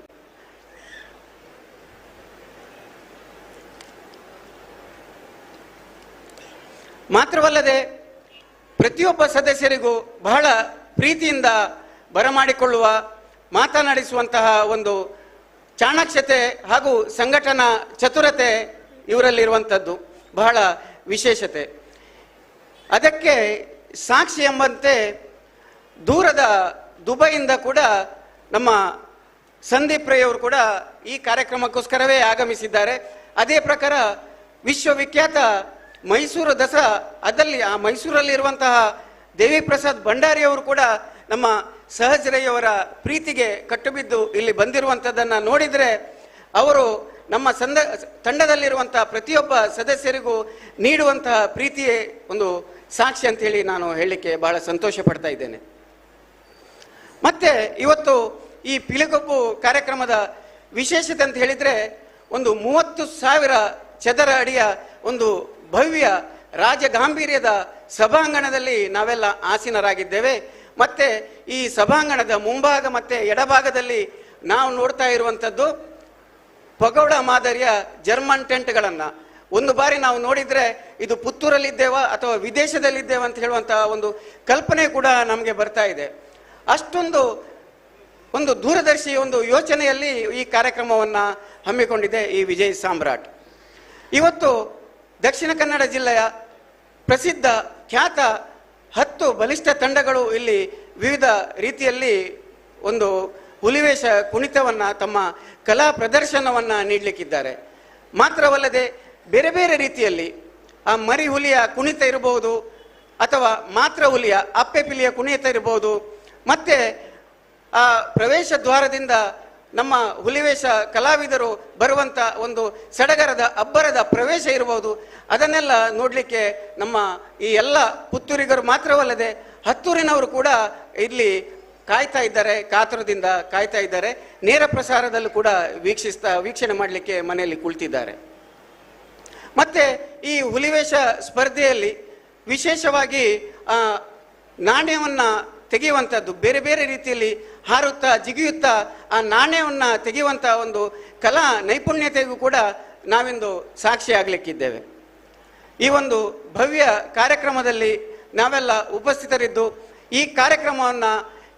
ಮಾತ್ರವಲ್ಲದೆ ಪ್ರತಿಯೊಬ್ಬ ಸದಸ್ಯರಿಗೂ ಬಹಳ ಪ್ರೀತಿಯಿಂದ ಬರಮಾಡಿಕೊಳ್ಳುವ, ಮಾತನಾಡಿಸುವಂತಹ ಒಂದು ಚಾಣಾಕ್ಷತೆ ಹಾಗೂ ಸಂಘಟನಾ ಚತುರತೆ ಇವರಲ್ಲಿರುವಂಥದ್ದು ಬಹಳ ವಿಶೇಷತೆ. ಅದಕ್ಕೆ ಸಾಕ್ಷಿ ಎಂಬಂತೆ ದೂರದ ದುಬೈಯಿಂದ ಕೂಡ ನಮ್ಮ ಸಂದೀಪ್ ರೈ ಅವರು ಕೂಡ ಈ ಕಾರ್ಯಕ್ರಮಕ್ಕೋಸ್ಕರವೇ ಆಗಮಿಸಿದ್ದಾರೆ. ಅದೇ ಪ್ರಕಾರ ವಿಶ್ವವಿಖ್ಯಾತ ಮೈಸೂರು ದಸರಾ, ಅದರಲ್ಲಿ ಆ ಮೈಸೂರಲ್ಲಿ ಇರುವಂತಹ ದೇವಿ ಪ್ರಸಾದ್ ಭಂಡಾರಿ ಅವರು ಕೂಡ ನಮ್ಮ ಸಹಜರಯ್ಯವರ ಪ್ರೀತಿಗೆ ಕಟ್ಟುಬಿದ್ದು ಇಲ್ಲಿ ಬಂದಿರುವಂಥದ್ದನ್ನು ನೋಡಿದರೆ ಅವರು ನಮ್ಮ ತಂಡದಲ್ಲಿರುವಂತಹ ಪ್ರತಿಯೊಬ್ಬ ಸದಸ್ಯರಿಗೂ ನೀಡುವಂತಹ ಪ್ರೀತಿಯೇ ಒಂದು ಸಾಕ್ಷಿ ಅಂತೇಳಿ ನಾನು ಹೇಳಲಿಕ್ಕೆ ಬಹಳ ಸಂತೋಷ ಪಡ್ತಾ ಇದ್ದೇನೆ. ಮತ್ತೆ ಇವತ್ತು ಈ ಪಿಲಿಗೊಬ್ಬು ಕಾರ್ಯಕ್ರಮದ ವಿಶೇಷತೆ ಅಂತ ಹೇಳಿದರೆ ಒಂದು 30,000 ಚದರ ಅಡಿಯ ಒಂದು ಭವ್ಯ ರಾಜಗಾಂಭೀರ್ಯದ ಸಭಾಂಗಣದಲ್ಲಿ ನಾವೆಲ್ಲ ಆಸೀನರಾಗಿದ್ದೇವೆ. ಮತ್ತೆ ಈ ಸಭಾಂಗಣದ ಮುಂಭಾಗ ಮತ್ತೆ ಎಡಭಾಗದಲ್ಲಿ ನಾವು ನೋಡ್ತಾ ಇರುವಂಥದ್ದು ಪಗೋಡ ಮಾದರಿಯ ಜರ್ಮನ್ ಟೆಂಟ್ಗಳನ್ನು. ಒಂದು ಬಾರಿ ನಾವು ನೋಡಿದರೆ ಇದು ಪುತ್ತೂರಲ್ಲಿದ್ದೇವಾ ಅಥವಾ ವಿದೇಶದಲ್ಲಿದ್ದೇವೆ ಅಂತ ಹೇಳುವಂತಹ ಒಂದು ಕಲ್ಪನೆ ಕೂಡ ನಮಗೆ ಬರ್ತಾ ಇದೆ. ಅಷ್ಟೊಂದು ಒಂದು ದೂರದರ್ಶಿ ಒಂದು ಯೋಚನೆಯಲ್ಲಿ ಈ ಕಾರ್ಯಕ್ರಮವನ್ನು ಹಮ್ಮಿಕೊಂಡಿದೆ ಈ ವಿಜಯ್ ಸಾಮ್ರಾಟ್. ಇವತ್ತು ದಕ್ಷಿಣ ಕನ್ನಡ ಜಿಲ್ಲೆಯ ಪ್ರಸಿದ್ಧ ಖ್ಯಾತ 10 ಬಲಿಷ್ಠ ತಂಡಗಳು ಇಲ್ಲಿ ವಿವಿಧ ರೀತಿಯಲ್ಲಿ ಒಂದು ಹುಲಿವೇಷ ಕುಣಿತವನ್ನು ತಮ್ಮ ಕಲಾ ಪ್ರದರ್ಶನವನ್ನು ನೀಡಲಿಕ್ಕಿದ್ದಾರೆ. ಮಾತ್ರವಲ್ಲದೆ ಬೇರೆ ಬೇರೆ ರೀತಿಯಲ್ಲಿ ಆ ಮರಿ ಹುಲಿಯ ಕುಣಿತ ಇರಬಹುದು ಅಥವಾ ಮಾತ್ರ ಹುಲಿಯ ಅಪ್ಪೆಪಿಲಿಯ ಕುಣಿತ ಇರಬಹುದು, ಮತ್ತೆ ಆ ಪ್ರವೇಶ ದ್ವಾರದಿಂದ ನಮ್ಮ ಹುಲಿವೇಷ ಕಲಾವಿದರು ಬರುವಂಥ ಒಂದು ಸಡಗರದ ಅಬ್ಬರದ ಪ್ರವೇಶ ಇರಬಹುದು. ಅದನ್ನೆಲ್ಲ ನೋಡಲಿಕ್ಕೆ ನಮ್ಮ ಈ ಎಲ್ಲ ಪುತ್ತೂರಿಗರು ಮಾತ್ರವಲ್ಲದೆ ಹತ್ತೂರಿನವರು ಕೂಡ ಇಲ್ಲಿ ಕಾಯ್ತಾ ಇದ್ದಾರೆ, ಕಾತುರದಿಂದ ಕಾಯ್ತಾ ಇದ್ದಾರೆ. ನೇರ ಪ್ರಸಾರದಲ್ಲೂ ಕೂಡ ವೀಕ್ಷಣೆ ಮಾಡಲಿಕ್ಕೆ ಮನೆಯಲ್ಲಿ ಕುಳಿತಿದ್ದಾರೆ. ಮತ್ತೆ ಈ ಹುಲಿವೇಷ ಸ್ಪರ್ಧೆಯಲ್ಲಿ ವಿಶೇಷವಾಗಿ ನಾಣ್ಯವನ್ನು ತೆಗೆಯುವಂಥದ್ದು, ಬೇರೆ ಬೇರೆ ರೀತಿಯಲ್ಲಿ ಹಾರುತ್ತಾ ಜಿಗಿಯುತ್ತಾ ಆ ನಾಣ್ಯವನ್ನು ತೆಗೆಯುವಂಥ ಒಂದು ಕಲಾ ನೈಪುಣ್ಯತೆಗೂ ಕೂಡ ನಾವಿಂದು ಸಾಕ್ಷಿಯಾಗಲಿಕ್ಕಿದ್ದೇವೆ. ಈ ಒಂದು ಭವ್ಯ ಕಾರ್ಯಕ್ರಮದಲ್ಲಿ ನಾವೆಲ್ಲ ಉಪಸ್ಥಿತರಿದ್ದು ಈ ಕಾರ್ಯಕ್ರಮವನ್ನು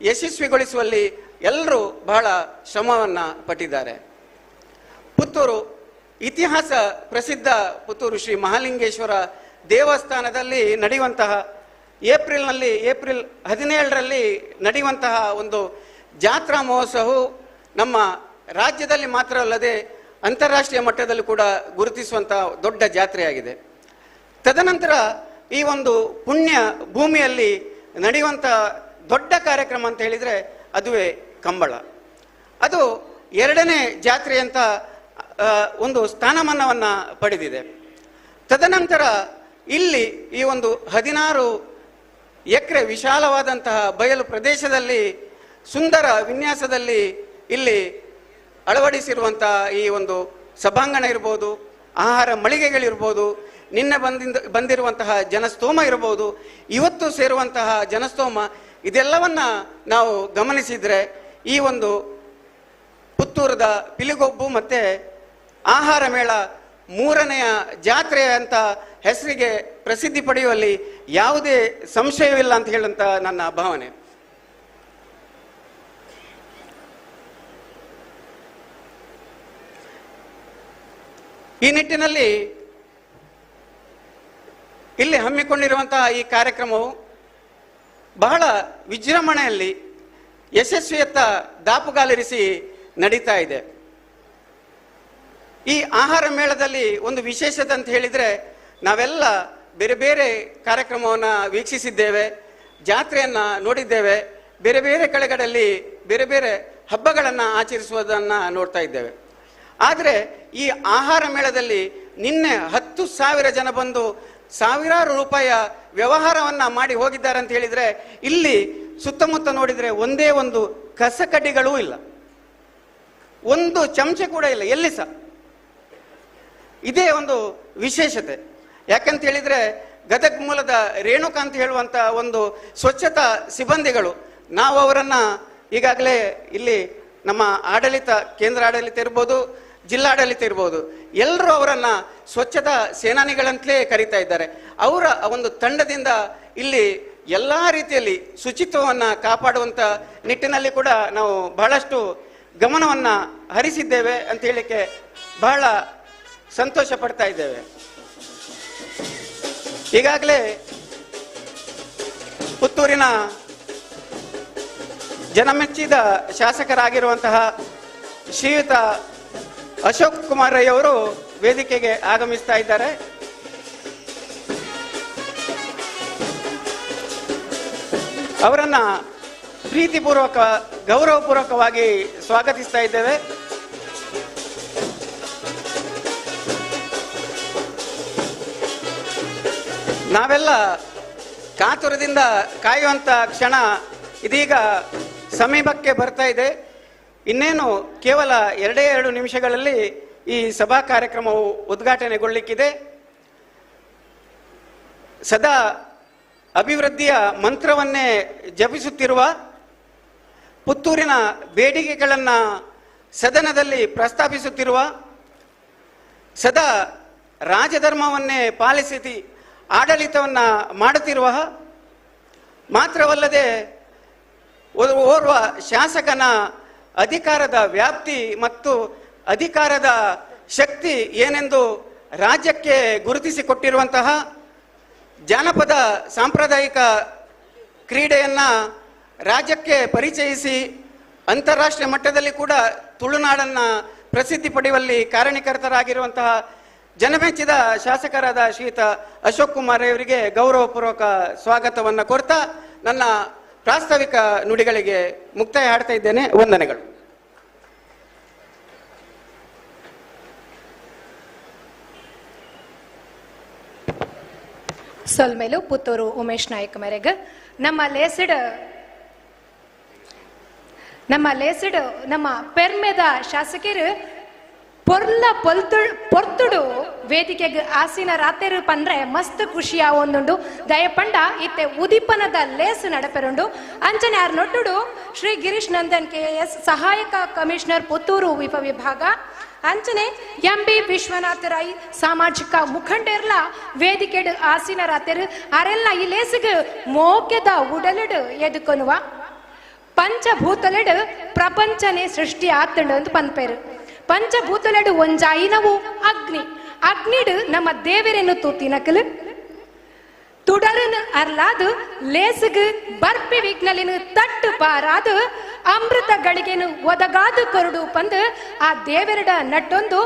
ಯಶಸ್ವಿಗೊಳಿಸುವಲ್ಲಿ ಎಲ್ಲರೂ ಬಹಳ ಶ್ರಮವನ್ನು ಪಟ್ಟಿದ್ದಾರೆ. ಪುತ್ತೂರು ಇತಿಹಾಸ ಪ್ರಸಿದ್ಧ ಪುತ್ತೂರು ಶ್ರೀ ಮಹಾಲಿಂಗೇಶ್ವರ ದೇವಸ್ಥಾನದಲ್ಲಿ ನಡೆಯುವಂತಹ ಏಪ್ರಿಲ್ 17ರಲ್ಲಿ ನಡೆಯುವಂತಹ ಒಂದು ಜಾತ್ರಾ ಮಹೋತ್ಸವವು ನಮ್ಮ ರಾಜ್ಯದಲ್ಲಿ ಮಾತ್ರ ಅಲ್ಲದೆ ಅಂತಾರಾಷ್ಟ್ರೀಯ ಮಟ್ಟದಲ್ಲಿ ಕೂಡ ಗುರುತಿಸುವಂತಹ ದೊಡ್ಡ ಜಾತ್ರೆಯಾಗಿದೆ. ತದನಂತರ ಈ ಒಂದು ಪುಣ್ಯ ಭೂಮಿಯಲ್ಲಿ ನಡೆಯುವಂಥ ದೊಡ್ಡ ಕಾರ್ಯಕ್ರಮ ಅಂತ ಹೇಳಿದರೆ ಅದುವೇ ಕಂಬಳ. ಅದು 2ನೇ ಜಾತ್ರೆ ಅಂತ ಒಂದು ಸ್ಥಾನಮಾನವನ್ನು ಪಡೆದಿದೆ. ತದನಂತರ ಇಲ್ಲಿ ಈ ಒಂದು 16 ಎಕರೆ ವಿಶಾಲವಾದಂತಹ ಬಯಲು ಪ್ರದೇಶದಲ್ಲಿ ಸುಂದರ ವಿನ್ಯಾಸದಲ್ಲಿ ಇಲ್ಲಿ ಅಳವಡಿಸಿರುವಂತಹ ಈ ಒಂದು ಸಭಾಂಗಣ ಇರ್ಬೋದು, ಆಹಾರ ಮಳಿಗೆಗಳಿರ್ಬೋದು, ನಿನ್ನೆ ಬಂದಿರುವಂತಹ ಜನಸ್ತೋಮ ಇರಬಹುದು, ಇವತ್ತು ಸೇರುವಂತಹ ಜನಸ್ತೋಮ, ಇದೆಲ್ಲವನ್ನ ನಾವು ಗಮನಿಸಿದರೆ ಈ ಒಂದು ಪುತ್ತೂರದ ಪಿಲಿಗೊಬ್ಬು ಮತ್ತೆ ಆಹಾರ ಮೇಳ 3ನೆಯ ಜಾತ್ರೆ ಅಂತ ಹೆಸರಿಗೆ ಪ್ರಸಿದ್ಧಿ ಪಡೆಯುವಲ್ಲಿ ಯಾವುದೇ ಸಂಶಯವಿಲ್ಲ ಅಂತ ಹೇಳುವಂತ ನನ್ನ ಭಾವನೆ. ಈ ನಿಟ್ಟಿನಲ್ಲಿ ಇಲ್ಲಿ ಹಮ್ಮಿಕೊಂಡಿರುವಂತಹ ಈ ಕಾರ್ಯಕ್ರಮವು ಬಹಳ ವಿಜೃಂಭಣೆಯಲ್ಲಿ ಯಶಸ್ವಿಯತ್ತ ದಾಪುಗಾಲಿರಿಸಿ ನಡೀತಾ ಇದೆ. ಈ ಆಹಾರ ಮೇಳದಲ್ಲಿ ಒಂದು ವಿಶೇಷತೆ ಅಂತ ಹೇಳಿದರೆ ನಾವೆಲ್ಲ ಬೇರೆ ಬೇರೆ ಕಾರ್ಯಕ್ರಮವನ್ನು ವೀಕ್ಷಿಸಿದ್ದೇವೆ, ಜಾತ್ರೆಯನ್ನು ನೋಡಿದ್ದೇವೆ, ಬೇರೆ ಬೇರೆ ಕಡೆಗಳಲ್ಲಿ ಬೇರೆ ಬೇರೆ ಹಬ್ಬಗಳನ್ನು ಆಚರಿಸುವುದನ್ನು ನೋಡ್ತಾ ಇದ್ದೇವೆ. ಆದರೆ ಈ ಆಹಾರ ಮೇಳದಲ್ಲಿ ನಿನ್ನೆ 10,000 ಜನ ಬಂದು ಸಾವಿರಾರು ರೂಪಾಯಿಯ ವ್ಯವಹಾರವನ್ನು ಮಾಡಿ ಹೋಗಿದ್ದಾರೆ ಅಂತ ಹೇಳಿದರೆ ಇಲ್ಲಿ ಸುತ್ತಮುತ್ತ ನೋಡಿದರೆ ಒಂದೇ ಒಂದು ಕಸಕಡ್ಡಿಗಳೂ ಇಲ್ಲ, ಒಂದು ಚಮಚೆ ಕೂಡ ಇಲ್ಲ ಎಲ್ಲಿ ಸಹ. ಇದೇ ಒಂದು ವಿಶೇಷತೆ. ಯಾಕಂತ ಹೇಳಿದರೆ ಗದಗ ಮೂಲದ ರೇಣುಕಾ ಅಂತ ಹೇಳುವಂಥ ಒಂದು ಸ್ವಚ್ಛತಾ ಸಿಬ್ಬಂದಿಗಳು, ನಾವು ಅವರನ್ನು ಈಗಾಗಲೇ ಇಲ್ಲಿ ನಮ್ಮ ಆಡಳಿತ, ಕೇಂದ್ರ ಆಡಳಿತ ಇರ್ಬೋದು, ಜಿಲ್ಲಾಡಳಿತ ಇರ್ಬೋದು, ಎಲ್ಲರೂ ಅವರನ್ನು ಸ್ವಚ್ಛತಾ ಸೇನಾನಿಗಳಂತಲೇ ಕರೀತಾ ಇದ್ದಾರೆ. ಅವರ ಒಂದು ತಂಡದಿಂದ ಇಲ್ಲಿ ಎಲ್ಲ ರೀತಿಯಲ್ಲಿ ಶುಚಿತ್ವವನ್ನು ಕಾಪಾಡುವಂಥ ನಿಟ್ಟಿನಲ್ಲಿ ಕೂಡ ನಾವು ಬಹಳಷ್ಟು ಗಮನವನ್ನು ಹರಿಸಿದ್ದೇವೆ ಅಂತ ಹೇಳಲಿಕ್ಕೆ ಬಹಳ ಸಂತೋಷ ಪಡ್ತಾ ಇದ್ದೇವೆ. ಈಗಾಗಲೇ ಪುತ್ತೂರಿನ ಜನಮೆಚ್ಚಿದ ಶಾಸಕರಾಗಿರುವಂತಹ ಶ್ರೀಯುತ ಅಶೋಕ್ ಕುಮಾರ್ ರೈ ಅವರು ವೇದಿಕೆಗೆ ಆಗಮಿಸ್ತಾ ಇದ್ದಾರೆ. ಅವರನ್ನ ಪ್ರೀತಿಪೂರ್ವಕ ಗೌರವಪೂರ್ವಕವಾಗಿ ಸ್ವಾಗತಿಸ್ತಾ ಇದ್ದೇವೆ. ನಾವೆಲ್ಲ ಕಾತುರದಿಂದ ಕಾಯುವಂಥ ಕ್ಷಣ ಇದೀಗ ಸಮೀಪಕ್ಕೆ ಬರ್ತಾ ಇದೆ. ಇನ್ನೇನು ಕೇವಲ 2 ನಿಮಿಷಗಳಲ್ಲಿ ಈ ಸಭಾ ಕಾರ್ಯಕ್ರಮವು ಉದ್ಘಾಟನೆಗೊಳ್ಳಿಕ್ಕಿದೆ. ಸದಾ ಅಭಿವೃದ್ಧಿಯ ಮಂತ್ರವನ್ನೇ ಜಪಿಸುತ್ತಿರುವ, ಪುತ್ತೂರಿನ ಬೇಡಿಕೆಗಳನ್ನು ಸದನದಲ್ಲಿ ಪ್ರಸ್ತಾಪಿಸುತ್ತಿರುವ, ಸದಾ ರಾಜಧರ್ಮವನ್ನೇ ಪಾಲಿಸಿ ಆಡಳಿತವನ್ನು ಮಾಡುತ್ತಿರುವ, ಮಾತ್ರವಲ್ಲದೆ ಓರ್ವ ಶಾಸಕನ ಅಧಿಕಾರದ ವ್ಯಾಪ್ತಿ ಮತ್ತು ಅಧಿಕಾರದ ಶಕ್ತಿ ಏನೆಂದು ರಾಜ್ಯಕ್ಕೆ ಗುರುತಿಸಿಕೊಟ್ಟಿರುವಂತಹ, ಜಾನಪದ ಸಾಂಪ್ರದಾಯಿಕ ಕ್ರೀಡೆಯನ್ನು ರಾಜ್ಯಕ್ಕೆ ಪರಿಚಯಿಸಿ ಅಂತಾರಾಷ್ಟ್ರೀಯ ಮಟ್ಟದಲ್ಲಿ ಕೂಡ ತುಳುನಾಡನ್ನು ಪ್ರಸಿದ್ಧಿ ಪಡೆಯುವಲ್ಲಿ ಕಾರಣೀಕರ್ತರಾಗಿರುವಂತಹ ಜನಮೆಚ್ಚಿದ ಶಾಸಕರಾದ ಶ್ರೀಯುತ ಅಶೋಕ್ ಕುಮಾರ್ ಅವರಿಗೆ ಗೌರವಪೂರ್ವಕ ಸ್ವಾಗತವನ್ನು ಕೋರ್ತಾ ನನ್ನ ಪ್ರಾಸ್ತಾವಿಕ ನುಡಿಗಳಿಗೆ ಮುಕ್ತಾಯ ಹಾಡ್ತಾ ಇದ್ದೇನೆ. ವಂದನೆಗಳು. ಸೊಲ್ಮೇಲು ಪುತ್ತೂರು ಉಮೇಶ್ ನಾಯಕ್ ಮೇರೆಗ ನಮ್ಮ ಲೇಸಿಡ್ ನಮ್ಮ ಪೆರ್ಮೆದ ಶಾಸಕರು ಪೊರ್ತುಡು ವೇದಿಕೆಗೆ ಆಸೀನ ರಾತ್ರಿ ಪಂದ್ರೆ ಮಸ್ತ್ ಖುಷಿಯ ಒಂದುಂಡು ದಯಪಂಡ ಇತ್ತೆ ಉದಿಪನದ ಲೇಸ್ ನಡಪೆರುಂಡು ಅಂಚನೆ ಆರ್ ನೊಟ್ಟುಡು ಶ್ರೀ ಗಿರೀಶ್ ನಂದನ್ KS ಸಹಾಯಕ ಕಮಿಷನರ್ ಪುತ್ತೂರು ವಿಭಾಗ ಅಂಚನೆ MB ವಿಶ್ವನಾಥ ರೈ ಸಾಮಾಜಿಕ ಮುಖಂಡರ್ಲ ವೇದಿಕೆಡ್ ಆಸೀನ ರಾತ್ರಿ ಅರೆಲ್ಲ ಈ ಲೇಸಿಗೆ ಮೋಕೆದ ಉಡಲಿಡ್ ಎದುಕೊನುವ ಪಂಚಭೂತಲೆಡ್ ಪ್ರಪಂಚನೇ ಸೃಷ್ಟಿ ಆತಂಡು ಅಂತ ಪನ್ಪೇರು. ಪಂಚಭೂತಲೆಡು ಒಂಜಾಯಿನವು ಅಗ್ನಿಡ್ ನಮ್ಮ ದೇವರೇನು ತೂತಿನಕಲು ತುಡರನು ಅರ್ಲಾದು ಲೇಸಿಗೆ ಬರ್ಪಿ ವಿಗ್ನಲಿನ ತಟ್ಟು ಪಾರಾದು ಅಮೃತ ಗಳಿಗೆನು ಒದಗಾದು ಕೊರಡು ಪಂದು ಆ ದೇವರಡ ನಟ್ಟೊಂದು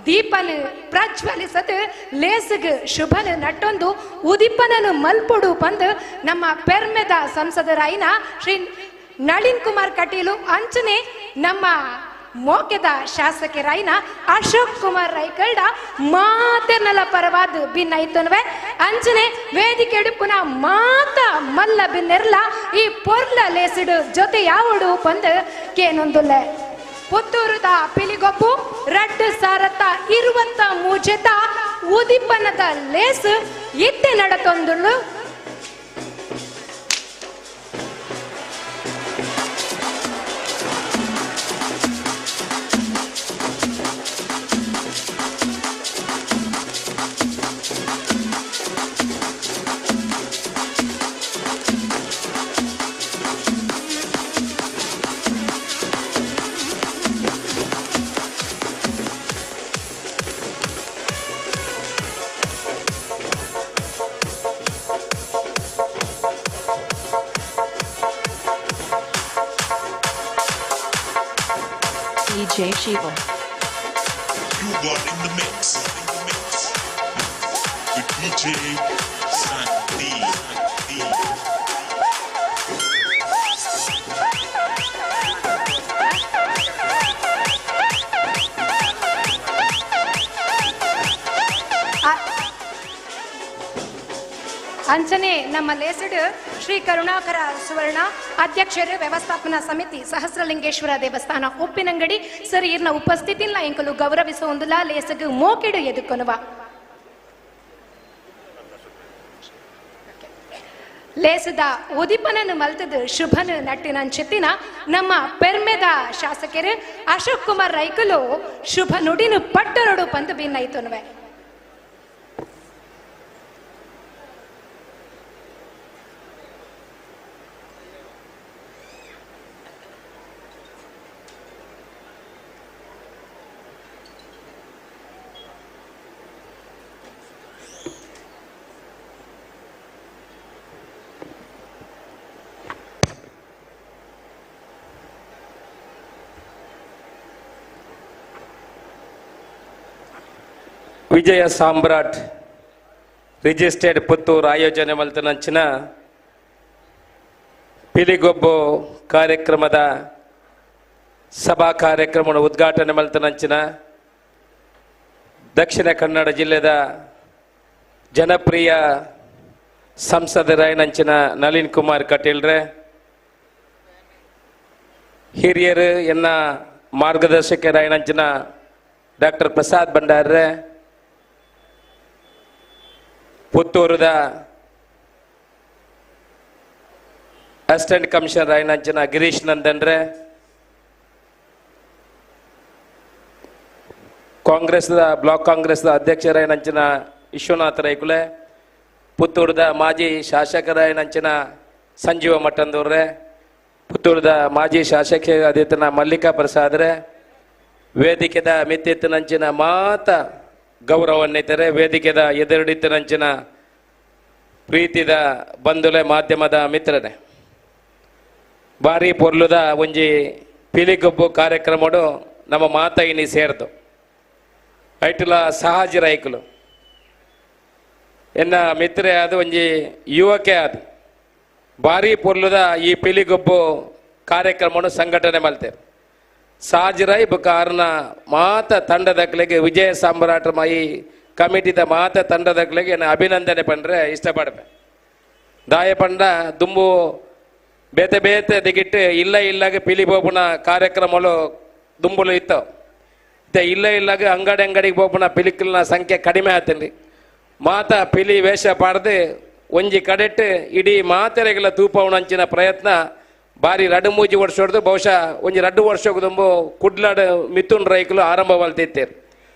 ದೀಪನು ಪ್ರಜ್ವಲಿಸದು ಲೇಸಿಗೆ ಶುಭನು ನಟ್ಟೊಂದು ಉದಿಪನನು ಮಲ್ಪುಡು ಪಂದು ನಮ್ಮ ಪೆರ್ಮೆದ ಸಂಸದರಾಯಿನ ಶ್ರೀ ನಳಿನ್ ಕುಮಾರ್ ಕಟೀಲು ಅಂಚನೆ ನಮ್ಮ ಮೋಕೆದ ಶಾಸಕರಾಯಿನ ಅಶೋಕ್ ಕುಮಾರ್ ರೈಕಲ್ಡ ಮಾತೆರ್ನಲ ಪರವಾದ ಭಿನ್ನ ಇತ್ತನ್ವೆ ಅಂಚನೆ ವೇದಿಕೆ ಎಡುಪುನ ಮಾತ ಮಲ್ಲ ಭಿನ್ನೆರ್ಲ ಈ ಪೊರ್ಲ ಲೇಸಿಡು ಜೊತೆ ಯಾವಡು ಬಂದ ಕೇನೊಂದುಲ್ಲೆ ಪುತ್ತೂರದ ಪಿಲಿಗೊಬ್ಬು ರಡ್ಡು ಸಾರತ ಇರುವಂತ ಮೂಜೆತ ಉದಿಪನದ ಲೇಸ್ ಇತ್ತೆ ನಡತೊಂದುಳ್ಳು DJ Shiva. You got in the mix with DJ Sandy. ಅಂಚನೆ ನಮ್ಮ ಲೇಸಿಡ್ ಶ್ರೀ ಕರುಣಾಕರ ಸುವರ್ಣ ಅಧ್ಯಕ್ಷರು ವ್ಯವಸ್ಥಾಪನಾ ಸಮಿತಿ ಸಹಸ್ರಲಿಂಗೇಶ್ವರ ದೇವಸ್ಥಾನ ಉಪ್ಪಿನಂಗಡಿ ಸರಿ ಇರ್ನ ಉಪಸ್ಥಿತಿಲ್ಲ ಎಂಕಲು ಗೌರವಿಸುವುದಿಲ್ಲ ಲೇಸಗ್ ಮೋಕೆಡು ಎದುಕೊನುವ ಲೇಸದ ಉದಿಪನನ್ನು ಮಲ್ತದ ಶುಭನ ನಟ್ಟಿನ ಚಿತ್ತಿನ ನಮ್ಮ ಪೆರ್ಮೆದ ಶಾಸಕರು ಅಶೋಕ್ ಕುಮಾರ್ ರೈಕಲು ಶುಭ ನುಡಿನು ಪಟ್ಟರಡು ಪಂದು ಭಿನ್ನೈತನುವೆ. ವಿಜಯ ಸಾಮ್ರಾಟ್ ರಿಜಿಸ್ಟರ್ಡ್ ಪುತ್ತೂರು ಆಯೋಜನೆ ಮಲ್ತನಂಚಿನ ಪಿಲಿಗೊಬ್ಬು ಕಾರ್ಯಕ್ರಮದ ಸಭಾ ಕಾರ್ಯಕ್ರಮದ ಉದ್ಘಾಟನೆ ಮಲ್ತನಂಚಿನ ದಕ್ಷಿಣ ಕನ್ನಡ ಜಿಲ್ಲೆದ ಜನಪ್ರಿಯ ಸಂಸದರಾಯನಂಚಿನ ನಳಿನ್ ಕುಮಾರ್ ಕಟೀಲ್ರೆ, ಹಿರಿಯರು ಎನ್ನ ಮಾರ್ಗದರ್ಶಕರಾಯನಂಚಿನ ಡಾಕ್ಟರ್ ಪ್ರಸಾದ್ ಭಂಡಾರ್ರೆ, ಪುತ್ತೂರದ ಅಸಿಸ್ಟೆಂಟ್ ಕಮಿಷನರ್ ಆಯ್ನಂಚಿನ ಗಿರೀಶ್ ನಂದನ್ರೆ, ಕಾಂಗ್ರೆಸ್ದ ಬ್ಲಾಕ್ ಕಾಂಗ್ರೆಸ್ದ ಅಧ್ಯಕ್ಷರಾಯನಂಚಿನ ವಿಶ್ವನಾಥ ರೈಕುಲೆ, ಪುತ್ತೂರದ ಮಾಜಿ ಶಾಸಕರಾಯನಂಚಿನ ಸಂಜೀವ ಮಠಂದೂರ್ರೆ, ಪುತ್ತೂರದ ಮಾಜಿ ಶಾಸಕ ಆದಿತ್ಯನ ಮಲ್ಲಿಕಾ ಪ್ರಸಾದ್ರೆ, ವೇದಿಕೆದ ಮಿತ್ತಿತ್ತಿನಂಚಿನ ಮಾತ ಗೌರವನ್ನಿತರೆ, ವೇದಿಕೆದ ಎದುರುಡಿತ್ತಿನಂಚಿನ ಪ್ರೀತಿದ ಬಂಧುಲೆ ಮಾಧ್ಯಮದ ಮಿತ್ರರೇ, ಭಾರಿ ಪೊರ್ಲುದ ಒಂಜಿ ಪಿಲಿಗೊಬ್ಬು ಕಾರ್ಯಕ್ರಮಡು ನಮ್ಮ ಮಾತ ಇನಿ ಸೇರ್ದು ಐಟುಲ ಸಹಜ ರೈಕುಲು ಎನ್ನ ಮಿತ್ರೆ ಅದು ಒಂಜಿ ಯುವಕೆ ಅದು ಭಾರಿ ಪೊರ್ಲುದ ಈ ಪಿಲಿಗೊಬ್ಬು ಕಾರ್ಯಕ್ರಮವನ್ನು ಸಂಘಟನೆ ಮಲ್ತೇವೆ. ಸಾಜಿರೈ ಬುಕಾರ್ನ ಮಾತ ತಂಡದಕ್ಲೆಗೆ ವಿಜಯ ಸಾಮ್ರಾಟ ಈ ಕಮಿಟಿದ ಮಾತ ತಂಡದಕ್ಲೆಗೆ ಅಭಿನಂದನೆ ಪಂಡ್ರೆ ಇಷ್ಟಪಡ್ಬೆ. ದಾಯ ಪಂಡ ದುಂಬು ಬೇತೆ ಬೇತೆ ದಿಗಿಟ್ಟು ಇಲ್ಲ ಇಲ್ಲಾಗ ಪಿಲಿ ಬೋಪುನ ಕಾರ್ಯಕ್ರಮಗಳು ದುಂಬುಲು ಇತ್ತು. ಇಲ್ಲ ಇಲ್ಲಾಗ ಅಂಗಡಿಗೆ ಬೋಪುನ ಪಿಲಿಕಲ್ನ ಸಂಖ್ಯೆ ಕಡಿಮೆ ಆತನ್ರಿ. ಮಾತ ಪಿಲಿ ವೇಷ ಪಾಡ್ದು ಒಂಜಿ ಕಡೆಟ್ಟು ಇಡೀ ಮಾತೆರೆಗಳ ತೂಪವನಂಚಿನ ಪ್ರಯತ್ನ ಭಾರಿ 2-3 ವರ್ಷ ಹೊಡೆದು ಬಹುಶಃ ಒಂಜಿ 2 ವರ್ಷಕ್ಕೆ ತುಂಬು ಕುಡ್ಲಾಡು ಮಿಥುನ್ ರೈಕಲು ಆರಂಭವಲ್ತಿತ್ತೇರು.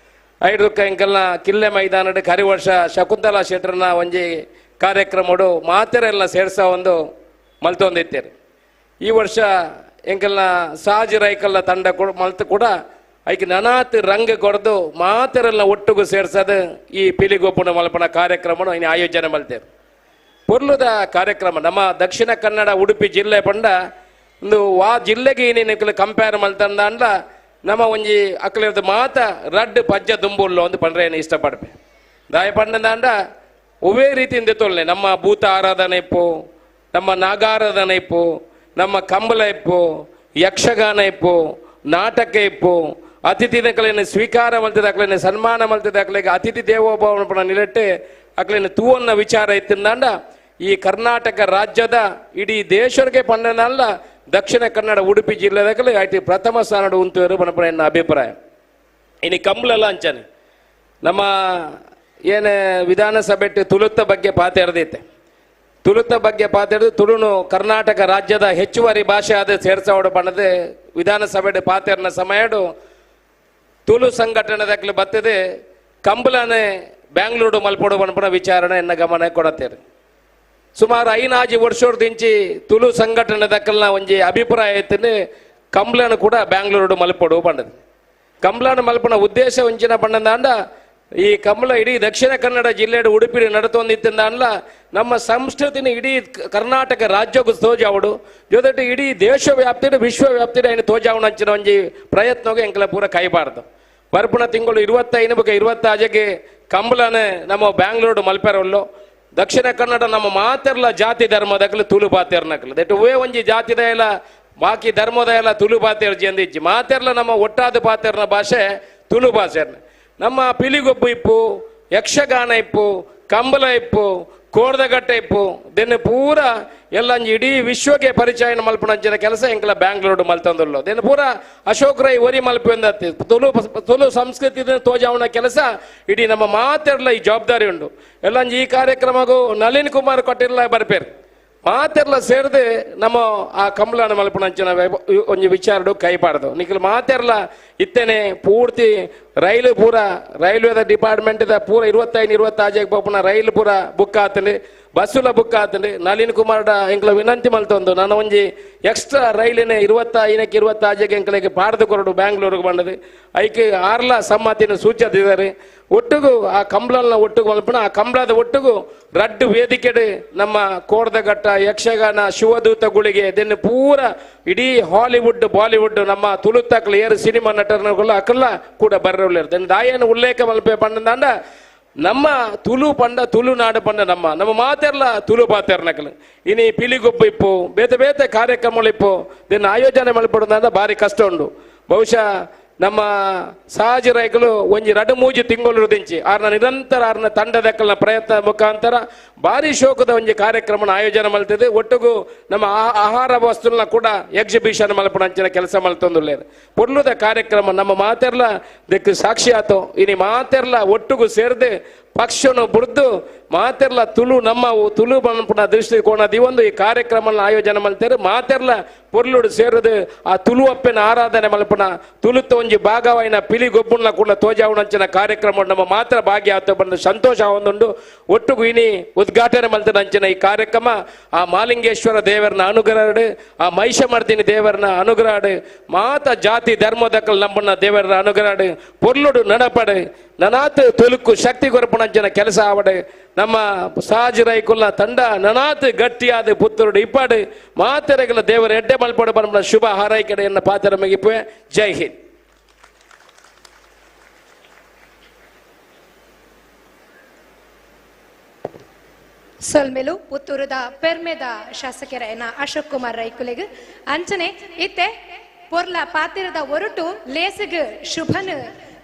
ಐಡ್ರುಕ್ಕ ಇಂಕಲ್ನ ಕಿಲ್ಲೆ ಮೈದಾನದ ಕರಿ ವರ್ಷ ಶಕುಂತಲಾ ಶೆಟ್ರನ ಒಂಜಿ ಕಾರ್ಯಕ್ರಮಡು ಮಾತೆರೆಲ್ಲ ಸೇರ್ಸ ಒಂದು ಮಲ್ತೊಂದಿತ್ತೇರು. ಈ ವರ್ಷ ಎಂಕಲ್ನ ಸಾಜ್ ರೈಕಲ್ನ ತಂಡ ಮಲ್ತು ಕೂಡ ಐಕೆ ನನಾತ್ ರಂಗ ಕೊಡ್ದು ಮಾತೆರೆಲ್ಲ ಒಟ್ಟಿಗೂ ಸೇರ್ಸೋದು ಈ ಪಿಲಿಗೊಬ್ಬನ ಮಲ್ಪನ ಕಾರ್ಯಕ್ರಮನು ಇನ್ನು ಆಯೋಜನೆ ಮಲ್ತೇರು. ಪೊರ್ಲುದ ಕಾರ್ಯಕ್ರಮ ನಮ್ಮ ದಕ್ಷಿಣ ಕನ್ನಡ ಉಡುಪಿ ಜಿಲ್ಲೆ ಪಂಡ ಒಂದು ಜಿಲ್ಲೆಗೆ ಏನೇನು ಕಂಪೇರ್ ಮಲ್ತಂದ ಅಂಡ ನಮ್ಮ ಒಂಜಿ ಅಕ್ಕಲಿರದ ಮಾತ ರಡ್ ಪಜ್ಜ ದುಂಬುಲ್ಲು ಒಂದು ಪಂಡ್ರೆ ಏನು ಇಷ್ಟಪಡ್ಬೆ. ದಾಯ ಪಂಡದ ಅಂಡ ಒವೇ ರೀತಿಯಿಂದ ತೊಲ್ಲೆ ನಮ್ಮ ಭೂತ ಆರಾಧನೆ ಇಪ್ಪು, ನಮ್ಮ ನಾಗಾರಾಧನೆ ಇಪ್ಪು, ನಮ್ಮ ಕಂಬಳ ಇಪ್ಪು, ಯಕ್ಷಗಾನ ಇಪ್ಪು, ನಾಟಕ ಇಪ್ಪು, ಅತಿಥಿ ನಕಲೇನು ಸ್ವೀಕಾರ ಮಲ್ತದ ಅಕ್ಲೇನು ಸನ್ಮಾನ ಮಲ್ತದ ಅಕ್ಲೆಗೆ ಅತಿಥಿ ದೇವೋಭವನ ನಿಲಟ್ಟು ಅಕ್ಲೇನು ತೂವನ್ನ ವಿಚಾರ ಇತ್ತಿಂದಾಂಡ ಈ ಕರ್ನಾಟಕ ರಾಜ್ಯದ ಇಡೀ ದೇಶಕ್ಕೆ ಪಂಡನಲ್ಲ ದಕ್ಷಿಣ ಕನ್ನಡ ಉಡುಪಿ ಜಿಲ್ಲೆದಾಗಲೇ ಐಟಿ ಪ್ರಥಮ ಸ್ಥಾನದ ಉಂಟು ಬನಪನ ಎನ್ನ ಅಭಿಪ್ರಾಯ. ಇನ್ನು ಕಂಬಳಲ್ಲ ಅಂಚಾನೆ ನಮ್ಮ ಏನು ವಿಧಾನಸಭೆ ತುಳುತ್ತ ಬಗ್ಗೆ ಪಾತೆರ್ದೈತೆ. ತುಳುತ್ತ ಬಗ್ಗೆ ಪಾತೆರ್ದು ತುಳುನು ಕರ್ನಾಟಕ ರಾಜ್ಯದ ಹೆಚ್ಚುವರಿ ಭಾಷೆ ಆದ ಸೇರ್ಸಾವಡು ಬಣ್ಣದೆ ವಿಧಾನಸಭೆ ಪಾತೆರ್ನ ಸಮಯಡು ತುಳು ಸಂಘಟನೆದಾಗಲೇ ಬರ್ತದೆ. ಕಂಬಳನೆ ಬ್ಯಾಂಗ್ಳೂರು ಮಲ್ಪಡು ಬನಪನ ವಿಚಾರಣೆ ಎನ್ನ ಗಮನ ಕೊಡತ್ತೇರಿ. ಸುಮಾರು 5 ವರ್ಷದಿಂಚಿ ತುಳು ಸಂಘಟನೆ ದಕ್ಕಲ್ನ ಒಂಜಿ ಅಭಿಪ್ರಾಯ ಐತನೆ ಕಂಬ್ಳನ ಕೂಡ ಬ್ಯಾಂಗ್ಳೂರು ಮಲ್ಪಡು ಬಂಡದು. ಕಂಬ್ಳನ ಮಲ್ಪನ ಉದ್ದೇಶ ಒಂಚಿನ ಬಂಡಂದಾಂಡ ಈ ಕಂಬಳ ಇಡೀ ದಕ್ಷಿಣ ಕನ್ನಡ ಜಿಲ್ಲೆಯ ಉಡುಪಿ ನಡತೊಂದಿತ್ತಂದ ನಮ್ಮ ಸಂಸ್ಕೃತಿನ ಇಡೀ ಕರ್ನಾಟಕ ರಾಜ್ಯಕ್ಕೂ ತೋಜಾವಡು ಜೊತೆ ಇಡೀ ದೇಶ ವ್ಯಾಪ್ತಿಡ ವಿಶ್ವವ್ಯಾಪ್ತಿಡ ಏನು ತೋಜಾವಣ ಅಂಚಿನ ಒಂಜಿ ಪ್ರಯತ್ನಗೆ ಎಂಕಲ ಪೂರ ಕೈಬಾರ್ದು. ಬರ್ಪುನ ತಿಂಗಳು 25 26ಗೆ ಕಂಬಳನೆ ನಮ್ಮ ಬ್ಯಾಂಗ್ಳೂರು ಮಲ್ಪೆರೊಲ್ಲು. ದಕ್ಷಿಣ ಕನ್ನಡ ನಮ್ಮ ಮಾತೆರ್ಲ ಜಾತಿ ಧರ್ಮದಕ್ಕಲು ತುಳು ಪಾತೆರ್ನಕ್ಕಲು ದಟ್ ಒವೇ ಒಂಜಿ ಜಾತಿದ ಎಲ್ಲ ಬಾಕಿ ಧರ್ಮದ ಎಲ್ಲ ತುಳು ಪಾತೆರ್ ಜಂದಿಜ್ಜಿ ಮಾತೆರ್ಲ ನಮ್ಮ ಒಟ್ಟಾದ ಪಾತೆರ್ನ ಭಾಷೆ ತುಳು ಭಾಷೆರ್ನ. ನಮ್ಮ ಪಿಲಿಗೊಬ್ಬು ಇಪ್ಪು, ಯಕ್ಷಗಾನ ಇಪ್ಪು, ಕಂಬಳ ಇಪ್ಪು, ಕೋರ್ದಗಟ್ಟೆ ಇಪ್ಪು ದೆನ್ನು ಪೂರ ಎಲ್ಲ ಇಡೀ ವಿಶ್ವಕ್ಕೆ ಪರಿಚಯ ಮಲ್ಪಣಂಚಿನ ಕೆಲಸ ಎಂಕಲ ಬ್ಯಾಂಗ್ಳೂರು ಮಲ್ತಂದುಲ್ಲು. ದೆನ್ನು ಪೂರ ಅಶೋಕ್ ರೈ ಒರಿ ಮಲ್ಪಂದತ್ತಿ ತುಳು ಸಂಸ್ಕೃತಿ ತೋಜಾವಣ ಕೆಲಸ ಇಡೀ ನಮ್ಮ ಮಾತೆರ್ಲ ಈ ಜವಾಬ್ದಾರಿ ಉಂಡು. ಎಲ್ಲ ಈ ಕಾರ್ಯಕ್ರಮಗೂ ನಳಿನ್ ಕುಮಾರ್ ಕಟೀಲ್ ಬರ್ಪೇರು ಮಾತೆರ್ಲ ಸೇರಿದು ನಮ್ಮ ಆ ಕಂಬಳನ ಮಲ್ಪಣಂಚಿನ ಒಂಜಿ ವಿಚಾರಡು ಕೈಪಾಡ್ದು ನಿಖಿಲ್ ಮಾತೆರ್ಲ ಇತ್ತೇನೆ ಪೂರ್ತಿ ರೈಲು ಪೂರ ರೈಲ್ವೆದ ಡಿಪಾರ್ಟ್ಮೆಂಟ್ದ ಪೂರ 25-26 ಪೋಪುನ ರೈಲು ಪೂರ ಬುಕ್ ಆತಲಿ, ಬಸ್ಸುಲ ಬುಕ್ ಆತಲಿ. ನಳಿನ್ ಕುಮಾರ್ಡ ಎಂಕ್ಲ ವಿನಂತಿ ಮಲ್ತೊಂದು ನಾನು ಒಂಜಿ ಎಕ್ಸ್ಟ್ರಾ ರೈಲಿನ 25-26 ಎಂಕ್ಲೆಗೆ ಪಾಡ್ದು ಕೊರಡು ಬ್ಯಾಂಗ್ಳೂರಿಗೆ ಬಂಡದು ಐಕೆ ಆರ್ಲ ಸಮ್ಮತಿನ ಸೂಚಿಸಿದ್ದಾರೆ. ಒಟ್ಟಿಗೂ ಆ ಕಂಬಳನ ಒಟ್ಟಿಗೂ ಮಲ್ಪಣ ಆ ಕಂಬಳದ ಒಟ್ಟಿಗೂ ರಡ್ಡು ವೇದಿಕೆಡು ನಮ್ಮ ಕೋರ್ದಘಟ್ಟ ಯಕ್ಷಗಾನ ಶಿವದೂತಗಳಿಗೆ ಇದನ್ನು ಪೂರ ಇಡೀ ಹಾಲಿವುಡ್ ಬಾಲಿವುಡ್ ನಮ್ಮ ತುಳುತ್ತಕ್ಲು ಏರು ಸಿನಿಮಾ ನಟರನ್ನ ಅಕಲ್ಲ ಕೂಡ ಬರ್ರವ್ಲೇರು ದೆನ್ ದಾಯನ ಉಲ್ಲೇಖ ಮಲ್ಪೆ ಪಂಡ ನಮ್ಮ ತುಳುನಾಡು ಪಂಡ ನಮ್ಮ ಮಾತೆರ್ಲ ತುಳು ಪಾತೆರ್ನಕಲು ಇನಿ ಪಿಲಿಗೊಬ್ಬ ಇಪ್ಪು ಬೇತೆ ಕಾರ್ಯಕ್ರಮಗಳು ಇಪ್ಪು ಇದನ್ನು ಆಯೋಜನೆ ಮಲ್ಪಡೋದಂದ್ರೆ ಭಾರಿ ಕಷ್ಟ ಉಂಡು. ಬಹುಶಃ ನಮ್ಮ ಸಹಜ ರೈಕಲು ಒಂಜಿ 2-3 ತಿಂಗಳು ದಿಂಚಿ ನಿರಂತರ ತಂಡದಕ್ಕಲ್ನ ಪ್ರಯತ್ನ ಮುಖಾಂತರ ಭಾರಿ ಶೋಕದ ಒಂಜಿ ಕಾರ್ಯಕ್ರಮ ಆಯೋಜನೆ ಮಲ್ತದೆ. ಒಟ್ಟಿಗೂ ನಮ್ಮ ಆಹಾರ ವಸ್ತುಗಳನ್ನ ಕೂಡ ಎಕ್ಸಿಬಿಷನ್ ಮಲ್ಪಣಂಚಿನ ಕೆಲಸ ಮಲ್ತೊಂದುಲ್ಲೇರು ಪೊರ್ಲುದ ಕಾರ್ಯಕ್ರಮ ನಮ್ಮ ಮಾತೆರ್ಲ ದಕ್ಕೆ ಸಾಕ್ಷಿ ಆತೋ. ಇನಿ ಮಾತೆರ್ಲ ಒಟ್ಟಿಗೂ ಸೇರಿದೆ ಪಕ್ಷನು ಬುಡ್ದು ಮಾತೆರ್ಲ ತುಳು ಮಲ್ಪನ ದೃಷ್ಟಿಕೋನದಿ ಒಂದು ಈ ಕಾರ್ಯಕ್ರಮ ಆಯೋಜನೆ ಮಲ್ತೇರು. ಮಾತೆರ್ಲ ಪೊರ್ಲುಡು ಸೇರುದು ಆ ತುಳು ಅಪ್ಪನ ಆರಾಧನೆ ಮಲ್ಪನ ತುಳುತ್ತ ಒಂಜಿ ಭಾಗವಾಯಿನ ಪಿಲಿ ಗೊಬ್ಬುನ ಕೂಡ ತೋಜಾವಣಂಚಿನ ಕಾರ್ಯಕ್ರಮ ನಮ್ಮ ಮಾತ್ರ ಭಾಗ್ಯ ಬಂದು ಸಂತೋಷ ಹೊಂದುಂಡು. ಒಟ್ಟಿಗೂ ಇನಿ ಉದ್ಘಾಟನೆ ಮಲ್ತದಂಚಿನ ಈ ಕಾರ್ಯಕ್ರಮ ಆ ಮಾಲಿಂಗೇಶ್ವರ ದೇವರನ ಅನುಗ್ರಹ, ಆ ಮಹಿಷಮರ್ದಿನಿ ದೇವರನ ಅನುಗ್ರಹ, ಮಾತ ಜಾತಿ ಧರ್ಮದಕ್ಕಲ್ ನಮ್ಮನ್ನ ದೇವರ ಅನುಗ್ರಹ ಪೊರ್ಲುಡು ನಡಪಡೆ ನನಾತ್ ತೊಲುಕು ಶಕ್ತಿ ಕೊರಪಣಂಚಿನ ಕೆಲಸ ಆವಡೆ ನಮ್ಮ ಸಹಜ ರೈಕುಲ್ಲ ತಂಡ ನನಾತ್ ಗಟ್ಟಿಯಾದ ಪುತ್ತೂರು ಇಪ್ಪಾಡು ಮಾತೆರೆಗಳ ದೇವರ ಎಡ್ಡೆ ಮಲ್ಪಡು ಬಂದ ಶುಭ ಹಾರೈಕೆಡೆಯನ್ನು ಪಾತ್ರ ಮುಗಿಪುವೆ. ಜೈ ಹಿಂದ್. ಸೊಲ್ಮೆಲು ಪುತ್ತೂರದ ಪೆರ್ಮೆದ ಶಾಸಕರ ಅಶೋಕ್ ಕುಮಾರ್ ರೈಕುಲೆಗ್ ಅಂಚನೆ ಇತ್ತೆ ಪೊರ್ಲ ಪಾತಿರದ ಒರಟು ಲೇಸಿಗ್ ಶುಭನ್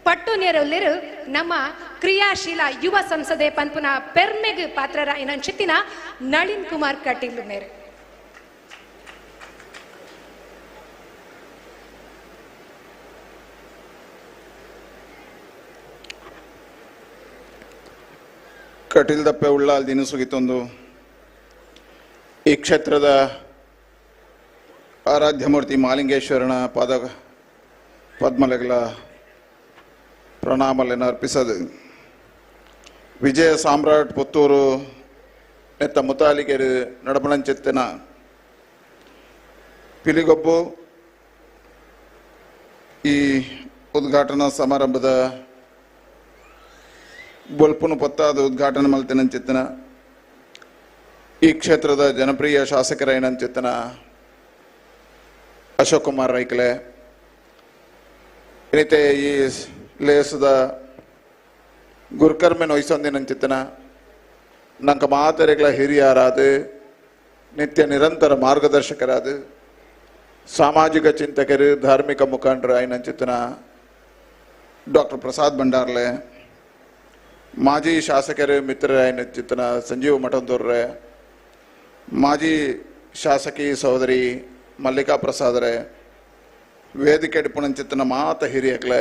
ಪಟ್ಟು ನೆರವುಲಿರು ನಮ್ಮ ಕ್ರಿಯಾಶೀಲ ಯುವ ಸಂಸದೆ ಪನ್ಪುನ ಪೆರ್ಮೆಗ್ ಪಾತ್ರರ ಚಿತ್ತಿನ ನಳಿನ್ ಕುಮಾರ್ ಕಟೀಲ್ ನೇರು ಕಟೀಲ್ ದಪ್ಪೆ ಉಳ್ಳಾಲ್ ದಿನಸುಗಿತ್ತೊಂದು ಈ ಕ್ಷೇತ್ರದ ಆರಾಧ್ಯ ಮಾಲಿಂಗೇಶ್ವರನ ಪದ್ಮಲೆಗಳ ಪ್ರಣಾಮಲೆಯನ್ನು ಅರ್ಪಿಸದು. ವಿಜಯ ಸಾಮ್ರಾಟ್ ಪುತ್ತೂರು ನೆತ್ತ ಮುತಾಲಿಗೆರು ನಡಪಣಂಚೆತ್ತಿನ ಪಿಲಿಗೊಬ್ಬು ಈ ಉದ್ಘಾಟನಾ ಸಮಾರಂಭದ ಬೊಲ್ಪುನು ಪತ್ತಾದ ಉದ್ಘಾಟನೆ ಮಲ್ತಿನಂಚಿತ್ತಿನ ಈ ಕ್ಷೇತ್ರದ ಜನಪ್ರಿಯ ಶಾಸಕರೇನಂಚಿತ್ತಿನ ಅಶೋಕ್ ಕುಮಾರ್ ರೈಕಲೆ ಇನ್ನಿತೆ ಈ ಲೇಸದ ಗುರುಕರ್ಮೆನ ವಹಿಸೊಂದಿನಂಚಿತ್ತಿನ ನಂಗೆ ಮಾತರೆಗಳ ಹಿರಿಯರಾದ ನಿತ್ಯ ನಿರಂತರ ಮಾರ್ಗದರ್ಶಕರಾದ ಸಾಮಾಜಿಕ ಚಿಂತಕರು ಧಾರ್ಮಿಕ ಮುಖಂಡರು ಆಯ್ನಂಚಿತ್ತಿನ ಡಾಕ್ಟರ್ ಪ್ರಸಾದ್ ಭಂಡಾರ್ಲೆ, ಮಾಜಿ ಶಾಸಕರು ಮಿತ್ರರಾಯ್ನಂಚಿತ್ತಿನ ಸಂಜೀವ ಮಠಂದೂರ್ರೆ, ಮಾಜಿ ಶಾಸಕಿ ಸಹೋದರಿ ಮಲ್ಲಿಕಾ ಪ್ರಸಾದರೇ, ವೇದಿಕೆ ಡಿಪುಣಂಚಿತ್ತಿನ ಮಾತ ಹಿರಿಯಕ್ಲೆ,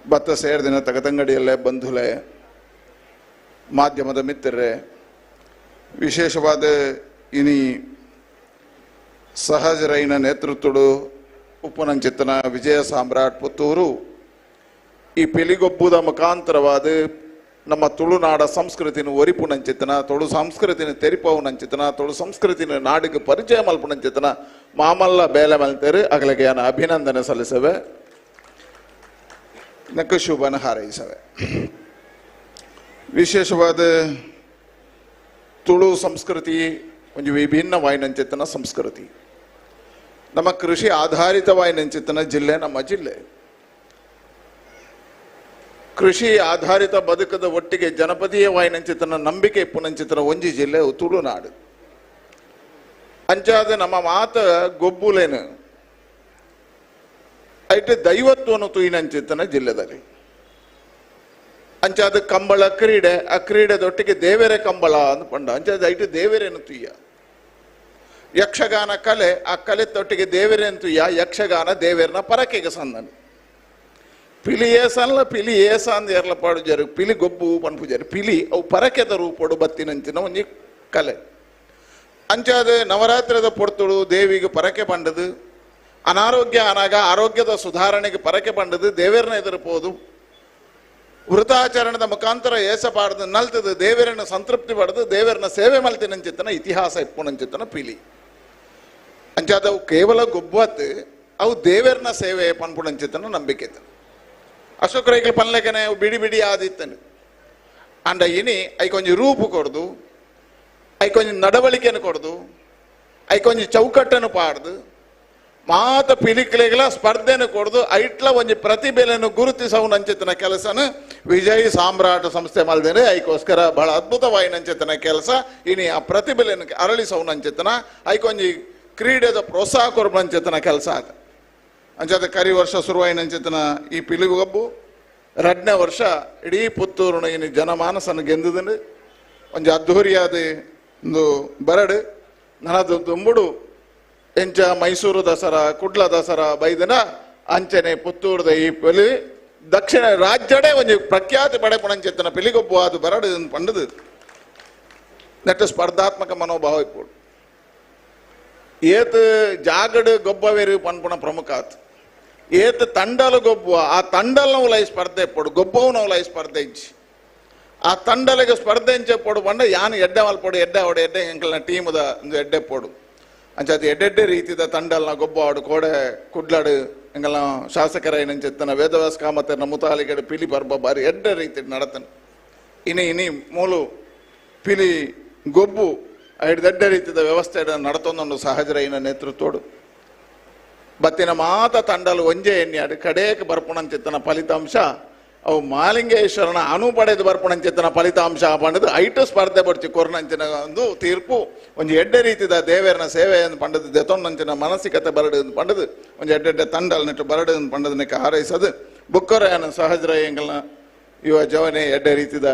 ಭತ್ತ ಸೇರಿದಿನ ತಗತಂಗಡಿಯಲ್ಲೇ ಬಂಧುಲೆ, ಮಾಧ್ಯಮದ ಮಿತ್ರರೇ, ವಿಶೇಷವಾದ ಇನಿ ಸಹಜರೈನ ನೇತೃತ್ವಡು ಉಪನಂಚಿತ್ತನ ವಿಜಯ ಸಾಮ್ರಾಟ್ ಪುತ್ತೂರು ಈ ಪಿಲಿಗೊಬ್ಬುದ ಮುಖಾಂತರವಾದ ನಮ್ಮ ತುಳುನಾಡ ಸಂಸ್ಕೃತಿನ ಒರಿಪುನಂಚಿತ್ತನ ತುಳು ಸಂಸ್ಕೃತಿನ ತೆರಿಪವುನಂಚಿತ್ತನ ತುಳು ಸಂಸ್ಕೃತಿನ ನಾಡಿಗೆ ಪರಿಚಯ ಮಲ್ಪುನಂಚಿತ್ತನ ಮಾಮಲ್ಲ ಬೇಲೆ ಮಲ್ತೇರು ಅಗಲಿಗೆ ನಾನು ಅಭಿನಂದನೆ ಸಲ್ಲಿಸವೆ, ನಕ್ಕ ಶುಭನ ಹಾರೈಸವೆ. ವಿಶೇಷವಾದ ತುಳು ಸಂಸ್ಕೃತಿ ಒಂದು ವಿಭಿನ್ನವಾಯಿನಂಚಿತ್ತನ ಸಂಸ್ಕೃತಿ. ನಮ್ಮ ಕೃಷಿ ಆಧಾರಿತವಾಯಿನಂಚಿತ್ತನ ಜಿಲ್ಲೆ ನಮ್ಮ ಜಿಲ್ಲೆ. ಕೃಷಿ ಆಧಾರಿತ ಬದುಕದ ಒಟ್ಟಿಗೆ ಜನಪದೀಯವಾಯಿನಂಚಿತ್ತನ ನಂಬಿಕೆ ಪುನಂಚಿತ್ತನ ಒಂಜಿ ಜಿಲ್ಲೆ ತುಳುನಾಡು. ಅಂಚಾದ ನಮ್ಮ ಮಾತ ಗೊಬ್ಬುಲೇನು ಐಟು ದೈವತ್ವನು ತುಯಿನಂಚಿತ್ತನ ಜಿಲ್ಲೆದಲ್ಲಿ. ಅಂಚಾದ ಕಂಬಳ ಕ್ರೀಡೆ, ಆ ಕ್ರೀಡೆದೊಟ್ಟಿಗೆ ದೇವರೇ ಕಂಬಳ ಅಂದ್ಕೊಂಡ ಅಂಚಾದ ಐಟು ದೇವರೇನು ತುಯ್ಯ. ಯಕ್ಷಗಾನ ಕಲೆ, ಆ ಕಲೆತೊಟ್ಟಿಗೆ ದೇವರೇನು ತುಯ್ಯ. ಯಕ್ಷಗಾನ ದೇವರನ ಪರಕೆಗೆ ಸಂದನು. ಪಿಲಿ ಏಸಲ್ಲ ಪಿಲಿ ಏಸ ಅಂದ್ ಎರಲ ಪಾಡುಜರು ಪಿಲಿ ಗೊಬ್ಬು ಪನ್ಪುಜರು ಪಿಲಿ ಅವು ಪರಕೆದ ರೂಪಡು ಬತ್ತಿನಂಚಿನ ಒಂಜಿ ಕಲೆ. ಅಂಚಾದ ನವರಾತ್ರಿದ ಪೊರ್ತುಡು ದೇವಿಗೆ ಪರಕೆ ಬಂಡದು, ಅನಾರೋಗ್ಯ ಅನಾಗ ಆರೋಗ್ಯದ ಸುಧಾರಣೆಗೆ ಪರಕೆ ಬಂಡದು ದೇವರನ್ನ ಎದುರುಪೋದು, ವೃತಾಚರಣದ ಮುಖಾಂತರ ಏಸ ಪಾಡ್ದು ನಲ್ತದು ದೇವರನ್ನ ಸಂತೃಪ್ತಿ ಪಡೆದು ದೇವರನ್ನ ಸೇವೆ ಮಲ್ತಿನಂಚಿತ್ತನ ಇತಿಹಾಸ ಇಪ್ಪುನಂಚಿತ್ತನ ಪಿಲಿ. ಅಂಚಾದವು ಕೇವಲ ಗೊಬ್ಬತ್ತು ಅವು ದೇವರನ್ನ ಸೇವೆ ಪನ್ಪುನಂಚಿತ್ತನ ನಂಬಿಕೆ. ಅಶೋಕ್ ರೈಕಲ್ ಪನ್ಲೆಕನೆ ಬಿಡಿ ಬಿಡಿ ಆದಿತ್ತನು ಅಂಡ ಇನಿ ಐಕೊಂಜಿ ರೂಪು ಕೊಡ್ದು, ಐಕೊಂಜಿ ನಡವಳಿಕೆಯನ್ನು ಕೊಡ್ದು, ಐಕೊಂಜಿ ಚೌಕಟ್ಟನ್ನು ಪಾಡ್ದು ಮಾತ ಪಿಲಿಕ್ಲೆಗಳ ಸ್ಪರ್ಧೆಯನ್ನು ಕೊಡದು ಐಟ್ಲ ಒಂದು ಪ್ರತಿಭೆಯನ್ನು ಗುರುತಿಸವನಂಚಿತನ ಕೆಲಸನ ವಿಜಯ್ ಸಾಮ್ರಾಟ್ ಸಂಸ್ಥೆ ಮಲ್ದೇನೆ ಐಕೋಸ್ಕರ ಬಹಳ ಅದ್ಭುತವಾಯಿನಂಚಿತನ ಕೆಲಸ ಇನಿ ಆ ಪ್ರತಿಭೆಯನ್ನು ಅರಳಿಸವನಂಚಿತನ ಐಕೊಂಜಿ ಕ್ರೀಡೆದ ಪ್ರೋತ್ಸಾಹ ಕೊರಬಂಚಿತನ ಕೆಲಸ ಆತ ಅಂಚದ ಕರಿ ವರ್ಷ ಶುರುವಾಯಿನಂಚಿತನ ಈ ಪಿಲಿಗೊಬ್ಬು 2ನೇ ವರ್ಷ ಇಡೀ ಪುತ್ತೂರಿನ ಇನ್ನು ಜನಮಾನಸನ್ನು ಗೆಂದುದನು ಒಂದು ಅದ್ಧೂರಿಯಾದ ಒಂದು ಬರಡು ನನದು ದುಂಬುಡು ಎಂಚ ಮೈಸೂರು ದಸರಾ ಕುಡ್ಲ ದಸರಾ ಬೈದನ ಅಂಚನೆ ಪುತ್ತೂರದ ಈ ಪೆಲಿ ದಕ್ಷಿಣ ರಾಜ್ಯಡೆ ಒಂದು ಪ್ರಖ್ಯಾತಿ ಪಡೆಪಣಂಚೆತ್ತನ ಪಿಲಿಗೊಬ್ಬು ಅದು ಬರಡು ಪಂಡದು ನೆಟ್ಟು ಸ್ಪರ್ಧಾತ್ಮಕ ಮನೋಭಾವ ಇಪ್ಪು ಏತ್ ಜಾಗಡ್ ಗೊಬ್ಬವೇರು ಪನ್ಪುಣ ಪ್ರಮುಖ ಆತು ಏತ್ ತಂಡಲು ಗೊಬ್ಬುವ ಆ ತಂಡಲ್ನ ಉಲೈ ಸ್ಪರ್ಧೆ ಪೊಡು ಗೊಬ್ಬವನ ಉಲೈ ಸ್ಪರ್ಧೆ ಇಚ್ಚಿ ಆ ತಂಡಲಿಗೆ ಸ್ಪರ್ಧೆ ಇಂಚೆ ಪೊಡು ಪಂಡ ಯಾನು ಎಡ್ಡೆ ಮಲ್ಪೊಡು ಎಡ್ಡೆ ಅವಡೆ ಎಡ್ಡೆ ಎಂಕಲ್ನ ಟೀಮದ ಒಂದು ಎಡ್ಡೆ ಪೊಡು ಅಂಚದು ಎಡ್ಡೆಡ್ಡೆ ರೀತಿದ ತಂಡಲ್ನ ಗೊಬ್ಬ ಆಡು ಕೋಡೆ ಕುಡ್ಲಾಡು ಎಂಗಲ್ನ ಶಾಸಕರ ಏನಂಚೆತ್ತನ ವೇದವ್ಯಾಸ ಕಾಮತನ ಮುತಾಲಿಗಡೆ ಪಿಲಿ ಪರ್ಬ ಬಾರಿ ಎಡ್ಡೆ ರೀತಿ ನಡತನ ಇನಿ ಮೂಲು ಪಿಲಿ ಗೊಬ್ಬು ಐಡ್ದೆಡ್ಡೆ ರೀತಿದ ವ್ಯವಸ್ಥೆ ನಡತೊಂದು ಸಹಜರೈನ ನೇತೃತ್ವಡು ಬತ್ತಿನ ಮಾತ ತಂಡಲು ಒಂಜೆ ಎಣ್ಣೆ ಕಡೇಕ್ ಬರ್ಪುಣಂಚಿತ್ತನ ಫಲಿತಾಂಶ ಅವು ಮಾಲಿಂಗೇಶ್ವರನ ಅನು ಪಡೆದು ಬರ್ಪುಣಂಚಿತ್ತನ ಫಲಿತಾಂಶ ಪಂಡದು ಐಟು ಸ್ಪರ್ಧೆ ಪಡ್ಚಿ ಕೊರ್ನಂಚಿನ ಒಂದು ತೀರ್ಪು ಒಂದು ಎಡ್ಡೆ ರೀತಿದ ದೇವೇರನ ಸೇವೆಯನ್ನು ಪಂಡದು ದೆತೊನ್ನಂಚಿನ ಮಾನಸಿಕತೆ ಬರಡು ಪಂಡದು ಒಂದು ಎಡ್ಡೆಡ್ಡೆ ತಂಡಲ್ ನೆಟ್ಟು ಬರಡು ಪಂಡದನಕ್ಕೆ ಹಾರೈಸದು ಬುಕ್ಕರೆಯನ್ನು ಸಹಜರ ಎಂಗಲ್ನ ಇವ ಜವನೆ ಎಡ್ಡೆ ರೀತಿದ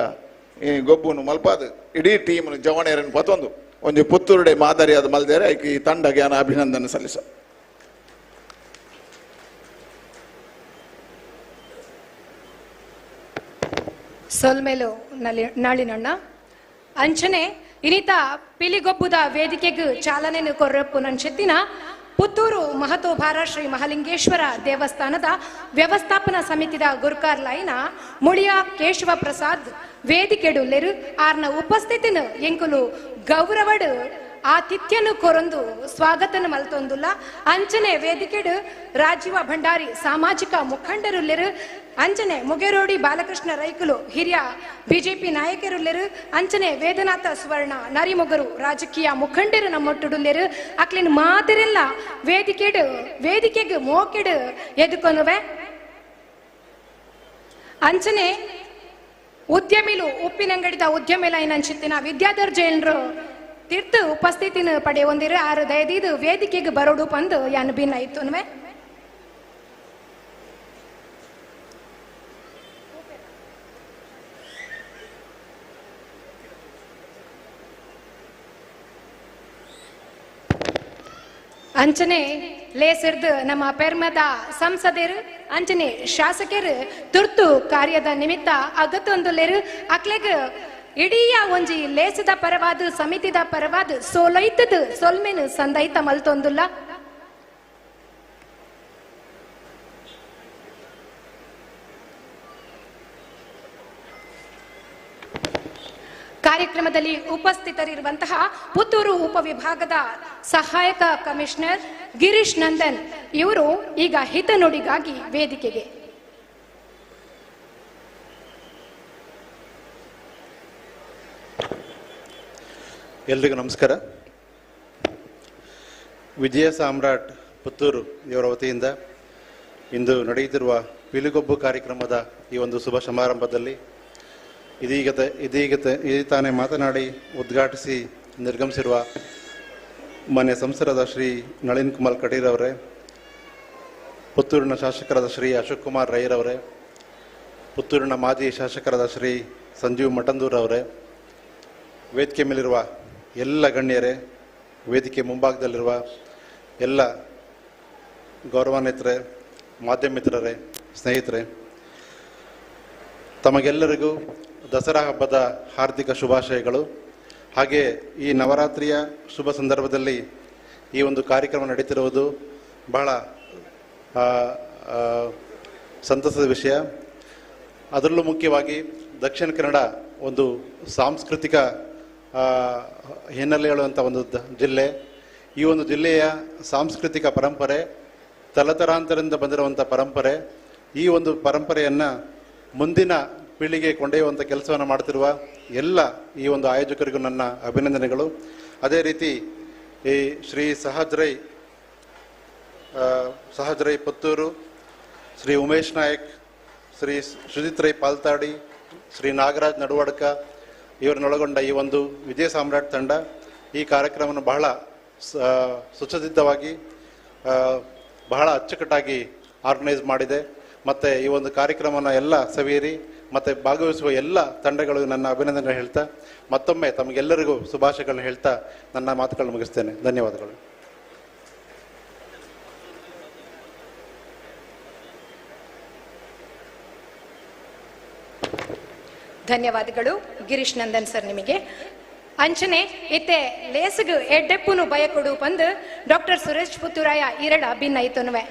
ಈ ಗೊಬ್ಬುನು ಮಲ್ಪಾದು ಇಡೀ ಟೀಮ್ನು ಜವಣೆಯರನ್ನು ಪತ್ತೊಂದು ಒಂದು ಪುತ್ತೂರುಡೆ ಮಾದರಿಯಾದ ಮಲ್ದೇರೆ ಈ ತಂಡಗೆ ನಾನು ಅಭಿನಂದನೆ ಸಲ್ಲಿಸ ಸೊಲ್ಮೇಲು ನಾಳಿನಣ್ಣ ಅಂಚನೆ ಇನಿತ ಪಿಲಿಗೊಬ್ಬುದ ವೇದಿಕೆಗೆ ಚಾಲನೆ ಕೊರ್ರಪ್ಪು ನಂಚೆತ್ತಿನ ಪುತ್ತೂರು ಮಹತೋಭಾರ ಶ್ರೀ ಮಹಾಲಿಂಗೇಶ್ವರ ದೇವಸ್ಥಾನದ ವ್ಯವಸ್ಥಾಪನಾ ಸಮಿತಿದ ಗುರುಕಾರ್ಲಾಯಿನ ಮುಳಿಯ ಕೇಶವ ಪ್ರಸಾದ್ ವೇದಿಕೆಡುಲ್ಲೆರು ಆರ್ನ ಉಪಸ್ಥಿತಿನ ಎಂಕುಲು ಗೌರವಡು ಆತಿಥ್ಯನು ಕೊರೊಂದು ಸ್ವಾಗತನ ಮಲ್ತೊಂದುಲ್ಲ ಅಂಚನೆ ವೇದಿಕೆಡು ರಾಜೀವ ಭಂಡಾರಿ ಸಾಮಾಜಿಕ ಮುಖಂಡರುಲ್ಲೆರು ಅಂಚನೆ ಮುಗೇರೋಡಿ ಬಾಲಕೃಷ್ಣ ರೈಕುಲು ಹಿರಿಯ ಬಿಜೆಪಿ ನಾಯಕರುಲ್ಲೆರು ಅಂಚನೆ ವೇದನಾಥ ಸುವರ್ಣ ನರಿಮೊಗರು ರಾಜಕೀಯ ಮುಖಂಡರು ನಮ್ಮೊಟ್ಟುಡುಲ್ಲೆರು ಅಕ್ಲಿನ ಮಾತಿರೆಲ್ಲ ವೇದಿಕೆಗೆ ಮೋಕೆಡು ಎದುಕೊನುವೆ ಅಂಚನೆ ಉದ್ಯಮಿಲು ಉಪ್ಪಿನಂಗಡಿದ ಉದ್ಯಮಿಲ ಏನಂಚಿತ್ತಿನ ವಿದ್ಯಾಧರ್ ಜೈನರು ತೀರ್ಥ ಉಪಸ್ಥಿತಿನ ಪಡೆ ಹೊಂದಿರು ಆರು ದಯದಿದು ವೇದಿಕೆಗೆ ಬರೋಡು ಬಂದು ಯಾನು ಭಿನ್ನ ಇತ್ತು ಅನ್ವೆ ಅಂಚನೆ ಲೇಸರ್ದು ನಮ್ಮ ಪೆರ್ಮದ ಸಂಸದರು ಅಂಚನೆ ಶಾಸಕರು ತುರ್ತು ಕಾರ್ಯದ ನಿಮಿತ್ತ ಅಗತ್ತೊಂದುಲೆರು ಅಕ್ಲೆಗ್ ಇಡೀ ಒಂಜಿ ಲೇಸದ ಪರವಾದ ಸಮಿತಿದ ಪರವಾದ ಸೋಲೈತದ ಸೊಲ್ಮೆನು ಸಂದೈತ ಮಲ್ತೊಂದುಲ್ಲ ಕಾರ್ಯಕ್ರಮದಲ್ಲಿ ಉಪಸ್ಥಿತರಿರುವಂತಹ ಪುತ್ತೂರು ಉಪವಿಭಾಗದ ಸಹಾಯಕ ಕಮಿಷನರ್ ಗಿರೀಶ್ ನಂದನ್ ಇವರು ಈಗ ಹಿತನುಡಿಗಾಗಿ ವೇದಿಕೆಗೆ ಎಲ್ರಿಗೂ ನಮಸ್ಕಾರ. ವಿಜಯ ಸಾಮ್ರಾಟ್ ಪುತ್ತೂರು ಇವರ ವತಿಯಿಂದ ಇಂದು ನಡೆಯುತ್ತಿರುವ ಪಿಲಿಗೊಬ್ಬು ಕಾರ್ಯಕ್ರಮದ ಈ ಒಂದು ಶುಭ ಸಮಾರಂಭದಲ್ಲಿ ಇದೀಗ ತಾನೇ ಮಾತನಾಡಿ ಉದ್ಘಾಟಿಸಿ ನಿರ್ಗಮಿಸಿರುವ ಮಾನ್ಯ ಸಂಸದರಾದ ಶ್ರೀ ನಳಿನ್ ಕುಮಾರ್ ಕಟೀಲ್ ಅವರೇ, ಪುತ್ತೂರಿನ ಶಾಸಕರಾದ ಶ್ರೀ ಅಶೋಕ್ ಕುಮಾರ್ ರೈರವರೇ, ಪುತ್ತೂರಿನ ಮಾಜಿ ಶಾಸಕರಾದ ಶ್ರೀ ಸಂಜೀವ್ ಮಠಂದೂರ್ ಅವರೇ, ವೇದಿಕೆ ಮೇಲಿರುವ ಎಲ್ಲ ಗಣ್ಯರೇ, ವೇದಿಕೆ ಮುಂಭಾಗದಲ್ಲಿರುವ ಎಲ್ಲ ಗೌರವಾನ್ವಿತರೇ, ಮಾಧ್ಯಮ ಮಿತ್ರರೇ, ಸ್ನೇಹಿತರೆ, ತಮಗೆಲ್ಲರಿಗೂ ದಸರಾ ಹಬ್ಬದ ಹಾರ್ದಿಕ ಶುಭಾಶಯಗಳು. ಹಾಗೆ ಈ ನವರಾತ್ರಿಯ ಶುಭ ಸಂದರ್ಭದಲ್ಲಿ ಈ ಒಂದು ಕಾರ್ಯಕ್ರಮ ನಡೀತಿರುವುದು ಬಹಳ ಸಂತಸದ ವಿಷಯ. ಅದರಲ್ಲೂ ಮುಖ್ಯವಾಗಿ ದಕ್ಷಿಣ ಕನ್ನಡ ಒಂದು ಸಾಂಸ್ಕೃತಿಕ ಹಿನ್ನೆಲೆ ಹೇಳುವಂಥ ಒಂದು ಜಿಲ್ಲೆ. ಈ ಒಂದು ಜಿಲ್ಲೆಯ ಸಾಂಸ್ಕೃತಿಕ ಪರಂಪರೆ ತಲತರಾಂತರದಿಂದ ಬಂದಿರುವಂಥ ಪರಂಪರೆ. ಈ ಒಂದು ಪರಂಪರೆಯನ್ನು ಮುಂದಿನ ಪೀಳಿಗೆ ಕೊಂಡೊಯ್ಯುವಂಥ ಕೆಲಸವನ್ನು ಮಾಡ್ತಿರುವ ಎಲ್ಲ ಈ ಒಂದು ಆಯೋಜಕರಿಗೂ ನನ್ನ ಅಭಿನಂದನೆಗಳು. ಅದೇ ರೀತಿ ಈ ಶ್ರೀ ಸಹಜ್ ರೈ ಸಹಜ್ ರೈ ಪುತ್ತೂರು, ಶ್ರೀ ಉಮೇಶ್ ನಾಯಕ್, ಶ್ರೀ ಸುಜಿತ್ ರೈ ಪಾಲ್ತಾಡಿ, ಶ್ರೀ ನಾಗರಾಜ್ ನಡುವಡ್ಕ ಇವರನ್ನೊಳಗೊಂಡ ಈ ಒಂದು ವಿಜಯ ಸಾಮ್ರಾಟ್ ತಂಡ ಈ ಕಾರ್ಯಕ್ರಮವನ್ನು ಬಹಳ ಸುಸಜ್ಜಿತವಾಗಿ ಬಹಳ ಅಚ್ಚುಕಟ್ಟಾಗಿ ಆರ್ಗನೈಸ್ ಮಾಡಿದೆ. ಮತ್ತು ಈ ಒಂದು ಕಾರ್ಯಕ್ರಮವನ್ನು ಎಲ್ಲ ಸವಿಯರಿ ಮತ್ತು ಭಾಗವಹಿಸುವ ಎಲ್ಲ ತಂಡಗಳು ನನ್ನ ಅಭಿನಂದನೆ ಹೇಳ್ತಾ ಮತ್ತೊಮ್ಮೆ ತಮಗೆಲ್ಲರಿಗೂ ಶುಭಾಶಯಗಳನ್ನು ಹೇಳ್ತಾ ನನ್ನ ಮಾತುಗಳನ್ನು ಮುಗಿಸ್ತೇನೆ. ಧನ್ಯವಾದಗಳು. ಧನ್ಯವಾದಗಳು ಗಿರೀಶ್ ನಂದನ್ ಸರ್ ನಿಮಗೆ. ಅಂಚನೆ ಇತ್ತೆ ಲೇಸಗು ಎಡ್ಡೆಪ್ಪುನು ಭಯ ಕೊಡು ಬಂದು ಡಾಕ್ಟರ್ ಸುರೇಶ್ ಪುತ್ತೂರಾಯ ಇರಡ ಭಿನ್ನೈತನುವೆ.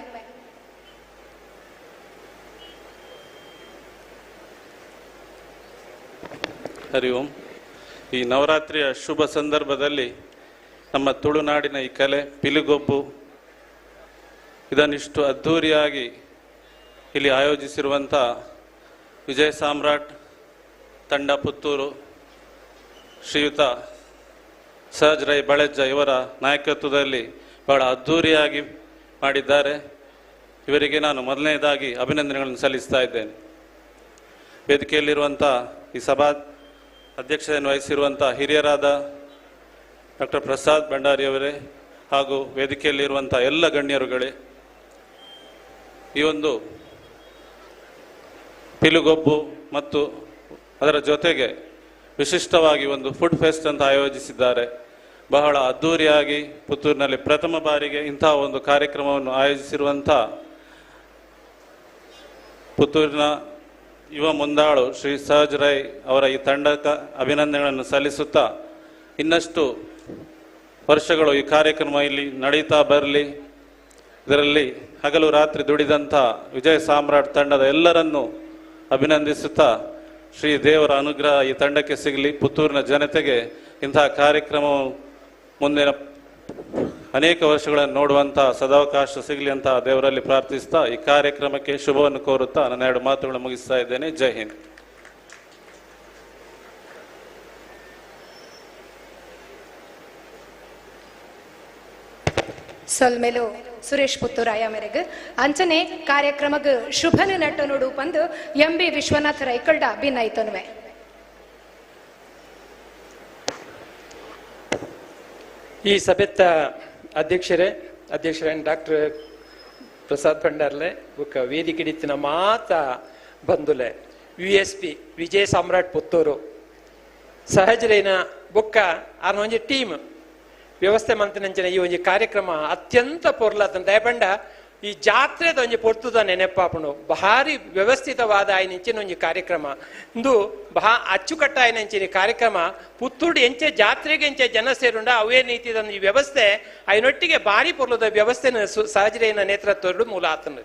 ಹರಿ ಓಂ. ಈ ನವರಾತ್ರಿಯ ಶುಭ ಸಂದರ್ಭದಲ್ಲಿ ನಮ್ಮ ತುಳುನಾಡಿನ ಈ ಕಲೆ ಪಿಲಿಗೊಬ್ಬು ಇದನ್ನಿಷ್ಟು ಅದ್ಧೂರಿಯಾಗಿ ಇಲ್ಲಿ ಆಯೋಜಿಸಿರುವಂಥ ವಿಜಯ ಸಾಮ್ರಾಟ್ ತಂಡ ಪುತ್ತೂರು ಶ್ರೀಯುತ ಸಹಜ್ ರೈ ಬಳೆಜ್ಜ ಇವರ ನಾಯಕತ್ವದಲ್ಲಿ ಬಹಳ ಅದ್ಧೂರಿಯಾಗಿ ಮಾಡಿದ್ದಾರೆ. ಇವರಿಗೆ ನಾನು ಮೊದಲನೇದಾಗಿ ಅಭಿನಂದನೆಗಳನ್ನು ಸಲ್ಲಿಸ್ತಾ ಇದ್ದೇನೆ. ವೇದಿಕೆಯಲ್ಲಿರುವಂಥ ಈ ಸಭಾ ಅಧ್ಯಕ್ಷತೆಯನ್ನು ವಹಿಸಿರುವಂಥ ಹಿರಿಯರಾದ ಡಾಕ್ಟರ್ ಪ್ರಸಾದ್ ಭಂಡಾರಿಯವರೇ ಹಾಗೂ ವೇದಿಕೆಯಲ್ಲಿರುವಂಥ ಎಲ್ಲ ಗಣ್ಯರುಗಳೇ, ಈ ಒಂದು ಪಿಲುಗೊಬ್ಬು ಮತ್ತು ಅದರ ಜೊತೆಗೆ ವಿಶಿಷ್ಟವಾಗಿ ಒಂದು ಫುಡ್ ಫೆಸ್ಟ್ ಅಂತ ಆಯೋಜಿಸಿದ್ದಾರೆ. ಬಹಳ ಅದ್ಧೂರಿಯಾಗಿ ಪುತ್ತೂರಿನಲ್ಲಿ ಪ್ರಥಮ ಬಾರಿಗೆ ಇಂತಹ ಒಂದು ಕಾರ್ಯಕ್ರಮವನ್ನು ಆಯೋಜಿಸಿರುವಂಥ ಪುತ್ತೂರಿನ ಯುವ ಮುಂದಾಳು ಶ್ರೀ ಸಹಜ್ ರೈ ಅವರ ಈ ತಂಡಕ್ಕೆ ಅಭಿನಂದನೆಗಳನ್ನು ಸಲ್ಲಿಸುತ್ತಾ ಇನ್ನಷ್ಟು ವರ್ಷಗಳು ಈ ಕಾರ್ಯಕ್ರಮ ಇಲ್ಲಿ ನಡೀತಾ ಬರಲಿ. ಇದರಲ್ಲಿ ಹಗಲು ರಾತ್ರಿ ದುಡಿದಂಥ ವಿಜಯ ಸಾಮ್ರಾಟ್ ತಂಡದ ಎಲ್ಲರನ್ನೂ ಅಭಿನಂದಿಸುತ್ತಾ ಶ್ರೀ ದೇವರ ಅನುಗ್ರಹ ಈ ತಂಡಕ್ಕೆ ಸಿಗಲಿ. ಪುತ್ತೂರಿನ ಜನತೆಗೆ ಇಂತಹ ಕಾರ್ಯಕ್ರಮವು ಮುಂದಿನ ಅನೇಕ ವರ್ಷಗಳನ್ನು ನೋಡುವಂಥ ಸದಾವಕಾಶ ಸಿಗಲಿ ಅಂತ ದೇವರಲ್ಲಿ ಪ್ರಾರ್ಥಿಸ್ತಾ ಈ ಕಾರ್ಯಕ್ರಮಕ್ಕೆ ಶುಭವನ್ನು ಕೋರುತ್ತಾ ನನ್ನ 2 ಮಾತುಗಳನ್ನು ಮುಗಿಸ್ತಾ ಇದ್ದೇನೆ. ಜೈ ಹಿಂದ್. ಸೊಲ್ಮೆಲು ಸುರೇಶ್ ಪುತ್ತೂರಾಯ ಮೇರೆಗೆ ಅಂಚನೆ ಕಾರ್ಯಕ್ರಮಕ್ಕೆ ಶುಭನ ನಟ್ಟು ನೋಡು ಬಂದು MB ವಿಶ್ವನಾಥ್ ರೈಕಲ್ಡ ಭಿನ್ನೈತನುವೆ. ಈ ಸಭೆತ್ತ ಅಧ್ಯಕ್ಷರೇ ಡಾಕ್ಟರ್ ಪ್ರಸಾದ್ ಭಂಡಾರ್ಲೆ ಬುಕ್ಕ ವೇದಿಕೆ ಹಿಡಿತಿನ ಮಾತ ಬಂದುಲೆ USP ವಿಜಯ ಸಾಮ್ರಾಟ್ ಪುತ್ತೂರು ಸಹಜರೇನ ಬುಕ್ಕ ಆರ್ನ ಒಂಜಿ ಟೀಮ್ ವ್ಯವಸ್ಥೆ ಮಂತನಂಚಿನ ಈ ಒಂಜಿ ಕಾರ್ಯಕ್ರಮ ಅತ್ಯಂತ ಪೊರ್ಲಾತ ದಯಪಂಡ ಈ ಜಾತ್ರೆದ ಒಂಜಿ ಪೊರ್ತುದ ನೆನಪಾಪುಂಡು ಭಾರಿ ವ್ಯವಸ್ಥಿತವಾದ ಆಯ್ನಿಂಚಿನ ಒಂಜಿ ಕಾರ್ಯಕ್ರಮ ಇಂದು ಅಚ್ಚುಕಟ್ಟ ಆಯ್ನಿಂಚಿನ ಕಾರ್ಯಕ್ರಮ ಪುತ್ತೂರು ಎಂಚೆ ಜಾತ್ರೆಗೆ ಎಂಚೆ ಜನ ಸೇರುಂಡ ಅವೇ ನೀತಿದ ಈ ವ್ಯವಸ್ಥೆ ಅಯ್ಯನೊಟ್ಟಿಗೆ ಭಾರಿ ಪೊರ್ಲದ ವ್ಯವಸ್ಥೆನ ಸಹಜರೇನ ನೇತೃತ್ವ ಮೂಲ ಆತನ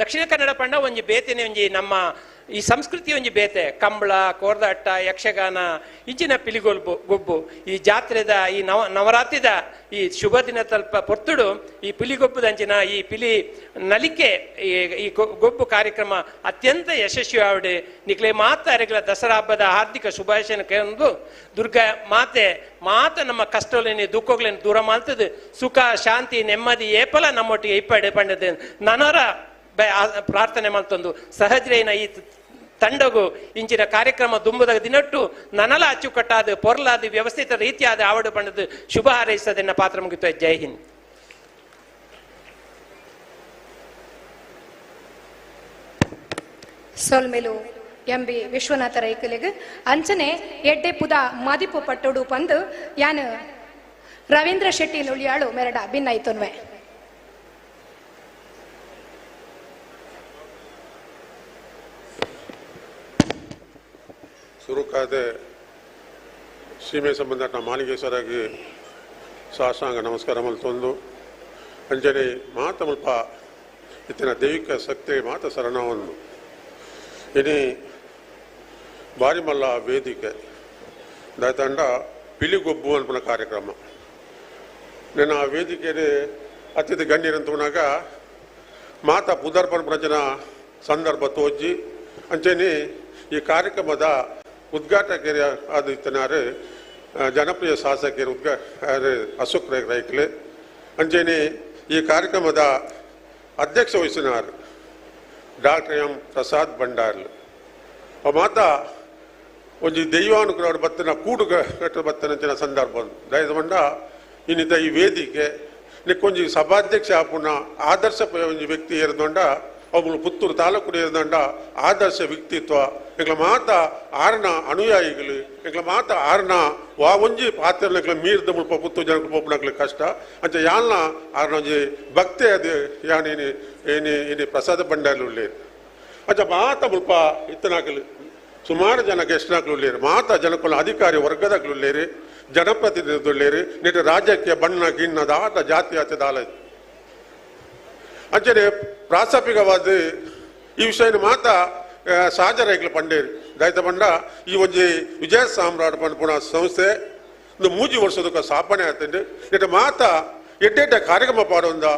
ದಕ್ಷಿಣ ಕನ್ನಡ ಪಂಡ ಒಂಜಿ ಬೇತೆನೆ ಒಂಜಿ ನಮ್ಮ ಈ ಸಂಸ್ಕೃತಿ ಒಂಜಿ ಬೇತೆ ಕಂಬಳ ಕೋರ್ದಾಟ ಯಕ್ಷಗಾನ ಇಂಚಿನ ಪಿಲಿಗೊಬ್ಬು ಈ ಜಾತ್ರೆದ ಈ ನವರಾತ್ರಿದ ಈ ಶುಭ ದಿನ ತಲ್ಪ ಪೊರ್ತುಡು ಈ ಪಿಲಿಗೊಬ್ಬುದಂಚಿನ ಈ ಪಿಲಿ ನಲಿಕೆ ಈ ಗೊಬ್ಬು ಕಾರ್ಯಕ್ರಮ ಅತ್ಯಂತ ಯಶಸ್ವಿ ಆವಿಡೆ ನಿಕ್ಲೆ ಮಾತಾರೆಗಳ ದಸರಾ ಹಬ್ಬದ ಹಾರ್ದಿಕ ಶುಭಾಶಯನ ಕೇಂದು ದುರ್ಗಾ ಮಾತೆ ನಮ್ಮ ಕಷ್ಟಗಳೇನು ದುಃಖಗಳೇನು ದೂರ ಮಾಡ್ತದೆ ಸುಖ ಶಾಂತಿ ನೆಮ್ಮದಿ ಏಪಲ ನಮ್ಮೊಟ್ಟಿಗೆ ಇಪ್ಪಡೆ ಪಂಡದೆ ನನರ ಪ್ರಾರ್ಥನೆ ಮಾಡ್ತಂದು ಸಹಜರೇನ ಈ ತಂಡಗು ಇಂಚಿನ ಕಾರ್ಯಕ್ರಮ ದುಂಬುದ ದಿನಟ್ಟು ನನಲ ಅಚ್ಚುಕಟ್ಟಾದ ಪೊರ್ಲಾದ ವ್ಯವಸ್ಥಿತ ರೀತಿಯಾದ ಆವಡು ಪಂಡದು ಶುಭ ಹಾರೈಸದನ್ನ ಪಾತ್ರ ಮುಗಿತು. ಜೈ ಹಿಂದ್. ಸೊಲ್ಮೆಲು MB ವಿಶ್ವನಾಥ ರೈಕಲಿಗೆ ಅಂಚನೆ ಎಡ್ಡೆ ಪುದ ಮದಿಪು ಪಟ್ಟೋಡು ಪಂದು ಯಾನು ರವೀಂದ್ರ ಶೆಟ್ಟಿ ನುಳಿಯಾಳು ಮೆರಡ ಭಿನ್ನೈತನ್ವೆ. ಸುರುಕಾದೆ ಸೀಮೆ ಸಂಬಂಧ ಮಾಲಿಂಗೇಶ್ವರಗೆ ಸಾಷ್ಟಾಂಗ ನಮಸ್ಕಾರ ಮಲ್ತೊಂದು ಅಂಜನೆ ಮಾತ ಮುಲ್ಪ ಇತ್ತಿನ ದೈವಿಕ ಶಕ್ತಿ ಮಾತ ಶರಣವನ್ನು ಇನಿ ಬಾರಿ ಮಲ್ಲ ವೇದಿಕೆ ದಾಯತಂಡ ಪಿಲಿಗೊಬ್ಬು ಅನ್ಪನ ಕಾರ್ಯಕ್ರಮ నేను ఆ ವೇದಿಕೆಯಲ್ಲಿ ಅತಿಥಿ ಗಣ್ಯರಂತುನಾಗ ಮಾತ ಪುದರ್ಪಣ ಜನ ಸಂದರ್ಭ ತೋಜಿ ಅಂಚೆನಿ ಈ ಕಾರ್ಯಕ್ರಮದ ಉದ್ಘಾಟಕರು ಆದ ಇತ್ತನಾರು ಜನಪ್ರಿಯ ಶಾಸಕರು ಅಶೋಕ್ ರೈಕಲೆ ಅಂಚೆನಿ ಈ ಕಾರ್ಯಕ್ರಮದ ಅಧ್ಯಕ್ಷ ವಹಿಸಿನಾರು ಡಾಕ್ಟರ್ ಎಂ ಪ್ರಸಾದ್ ಭಂಡಾರ್ಲು ಮಾತ ಒಂಜಿ ದೈವಾನುಗ್ರಹ ಬತ್ತನ ಕೂಡು ಕಟ್ಟ ಬತ್ತನಂಚಿನ ಸಂದರ್ಭ ದಯದ ಮಂಡ ಇನ್ನಿತ ಈ ವೇದಿಕೆ ನಿಕ್ಕೊಂಜಿ ಸಭಾಧ್ಯಕ್ಷ ಆಪುನ ಆದರ್ಶ ಒಂಜಿ ವ್ಯಕ್ತಿ ಇರದೊಂಡ ಅವುಗಳು ಪುತ್ತೂರು ತಾಲೂಕು ಇರದೊಂಡ ಆದರ್ಶ ವ್ಯಕ್ತಿತ್ವ ಎಂಗ್ಲ ಮಾತ ಆರ್ನ ಅನುಯಾಯಿಗಳು ಎಂಗ್ಲ ಮಾತ ಆರ್ನ ವಾ ಒಂಜಿ ಪಾತ್ರ ಮೀರ್ದ ಮುಲ್ಪ ಪುತ್ತೂರು ಜನಕ್ಕೆ ಪೋಪನಕ್ಲೆ ಕಷ್ಟ ಅಂಚ ಯಾಲ್ನ ಆರ್ನ ಒಂಜಿ ಭಕ್ತಿ ಅದು ಯಾನ್ ಏನಿ ಪ್ರಸಾದ ಭಂಡಾರ್ಲು ಉಳ್ಳೇರು ಅಂಚ ಮಾತ ಮುಲ್ಪ ಇತ್ತನಾಕಲು ಸುಮಾರು ಜನ ಗೆಸ್ಟ್ನಾಕ್ಲುಳ್ಳೇರು ಮಾತ ಜನಕ್ಕುಲ್ಲ ಅಧಿಕಾರಿ ವರ್ಗದಾಗ್ಲುಳ್ಳೇರು ಜನಪ್ರತಿನಿಧಿಗಳೇರು ನೆಟ್ಟು ರಾಜ್ಯಕ್ಕೆ ಬಣ್ಣ ಗಿಣ್ಣ ದಾಟ ಜಾತಿ ಆಚದಾಲ ಅಂಚನೆ ಪ್ರಾಸ್ತಾಪಿಕವಾದ ಈ ವಿಷಯನ ಮಾತ ಸಾಜರೈಗಳು ಪಂಡೇರು ದಯತ ಬಂಡ ಈ ಒಂಜಿ ವಿಜಯ ಸಾಮ್ರಾಟ್ ಪಂಪುಣ ಸಂಸ್ಥೆ ಒಂದು 3 ವರ್ಷದಕ್ಕೆ ಸ್ಥಾಪನೆ ಆತಂಡು ನೆಟ್ಟು ಮಾತ ಎಡ್ಡೆಡ್ಡ ಕಾರ್ಯಕ್ರಮ ಪಾಡೊಂದ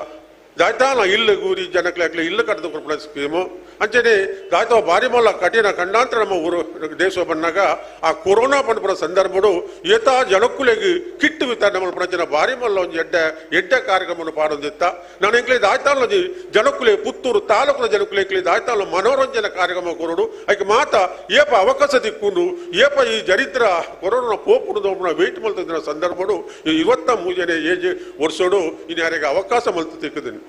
ದಾಯ್ತಾನ ಇಲ್ಲು ಗೂರಿ ಜನಕ್ಲಾಗ್ಲಿ ಇಲ್ಲು ಕಟ್ಟದು ಕೊಡ್ಬಿಡ ಸ್ಕೀಮು ಅಂಚನೆ ದಾಯ್ತಾವ ಬಾರಿ ಮೊಲ್ಲ ಕಠಿಣ ಖಂಡಾಂತರ ನಮ್ಮ ಊರು ದೇಶ ಬಂದಾಗ ಆ ಕೊರೋನಾ ಪಂಪುರ ಸಂದರ್ಭಡು ಏತಾ ಜನಕ್ಕುಲೆಗೆ ಕಿಟ್ಟು ವಿತರಣೆ ಮಾಡ್ಪಣ ಬಾರಿ ಮೊಲ್ಲ ಒಂದು ಎಡ್ಡ ಕಾರ್ಯಕ್ರಮವನ್ನು ಪಾಡೊಂದಿತ್ತ ನಾನು ಎಂಕ್ಲಿ ದಾಯ್ತಾನ ಜನಕ್ಕುಲೆ ಪುತ್ತೂರು ತಾಲೂಕಿನ ಜನಕ್ಕುಲೆ ದಾಯ್ತಾನ ಮನೋರಂಜನೆ ಕಾರ್ಯಕ್ರಮ ಕೊರೋಡು ಅದಕ್ಕೆ ಮಾತ ಏಪ ಅವಕಾಶ ತಿಕ್ಕೊಂಡು ಏಪ ಈ ಜರಿದ್ರ ಕೊರೋನಾ ಪೋಪುಡು ವೆಯ್ಟ್ ಮಲ್ತಿದ್ದ ಸಂದರ್ಭಡು 23 ಏಜ್ ವರ್ಷೋಡು ಇನ್ನು ಯಾರಿಗೆ ಅವಕಾಶ ಮಲ್ತು ತಿಕ್ಕಿದ್ದೀನಿ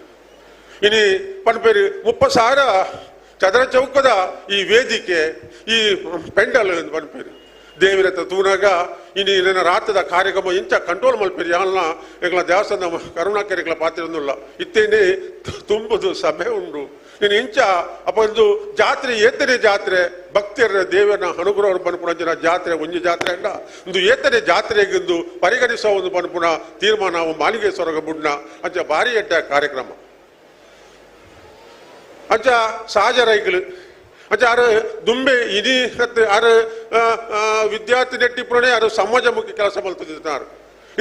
ಇನಿ ಪನ್ಪೇರು 30,000 ಚದರ ಚೌಕದ ಈ ವೇದಿಕೆ ಈ ಪೆಂಡಲ್ ಪನ್ಪೇರು ದೇವಿರತ್ತ ತೂನಾಗ ಇನಿ ನನ್ನ ರಾತ್ರದ ಕಾರ್ಯಕ್ರಮ ಇಂಚ ಕಂಟ್ರೋಲ್ ಮಲ್ಪೇರಿ ಯಾಲ್ನ ಎಂಗ್ಲ ದೇವಸ್ಥಾನ ಕರುಣಾಕೆರೆಗಳ ಪಾತ್ರ ಇತ್ತೇನೆ ತುಂಬುದು ಸಭೆ ಉಂಡು ನೀನು ಇಂಚ ಅಪ್ಪ ಒಂದು ಜಾತ್ರೆ ಏತನೆ ಜಾತ್ರೆ ಭಕ್ತಿಯರ ದೇವನ ಅನುಗ್ರಹ ಪನ್ಪುಣ ಜಾತ್ರೆ ಒಂಜಿ ಜಾತ್ರೆ ಅಂಡ ಒಂದು ಏತನೆ ಜಾತ್ರೆಗಿಂದು ಪರಿಗಣಿಸುವ ಒಂದು ಪನ್ಪುಣ ತೀರ್ಮಾನ ಮಾಲಿಂಗೇಶ್ವರ ಬುಡ್ನ ಅಂಚ ಭಾರಿ ಎಡ್ಡ ಕಾರ್ಯಕ್ರಮ ಅಂಚ ಸಹಜ ರೈಗಳು ಅಂಚ ಆರು ದುಂಬೆ ಇಡೀ ಆರು ವಿದ್ಯಾರ್ಥಿ ನೆಟ್ಟಿಪುರನೇ ಆರು ಸಮಾಜಮುಖಿ ಕೆಲಸ ಮಲ್ತಿದ್ದಾರೆ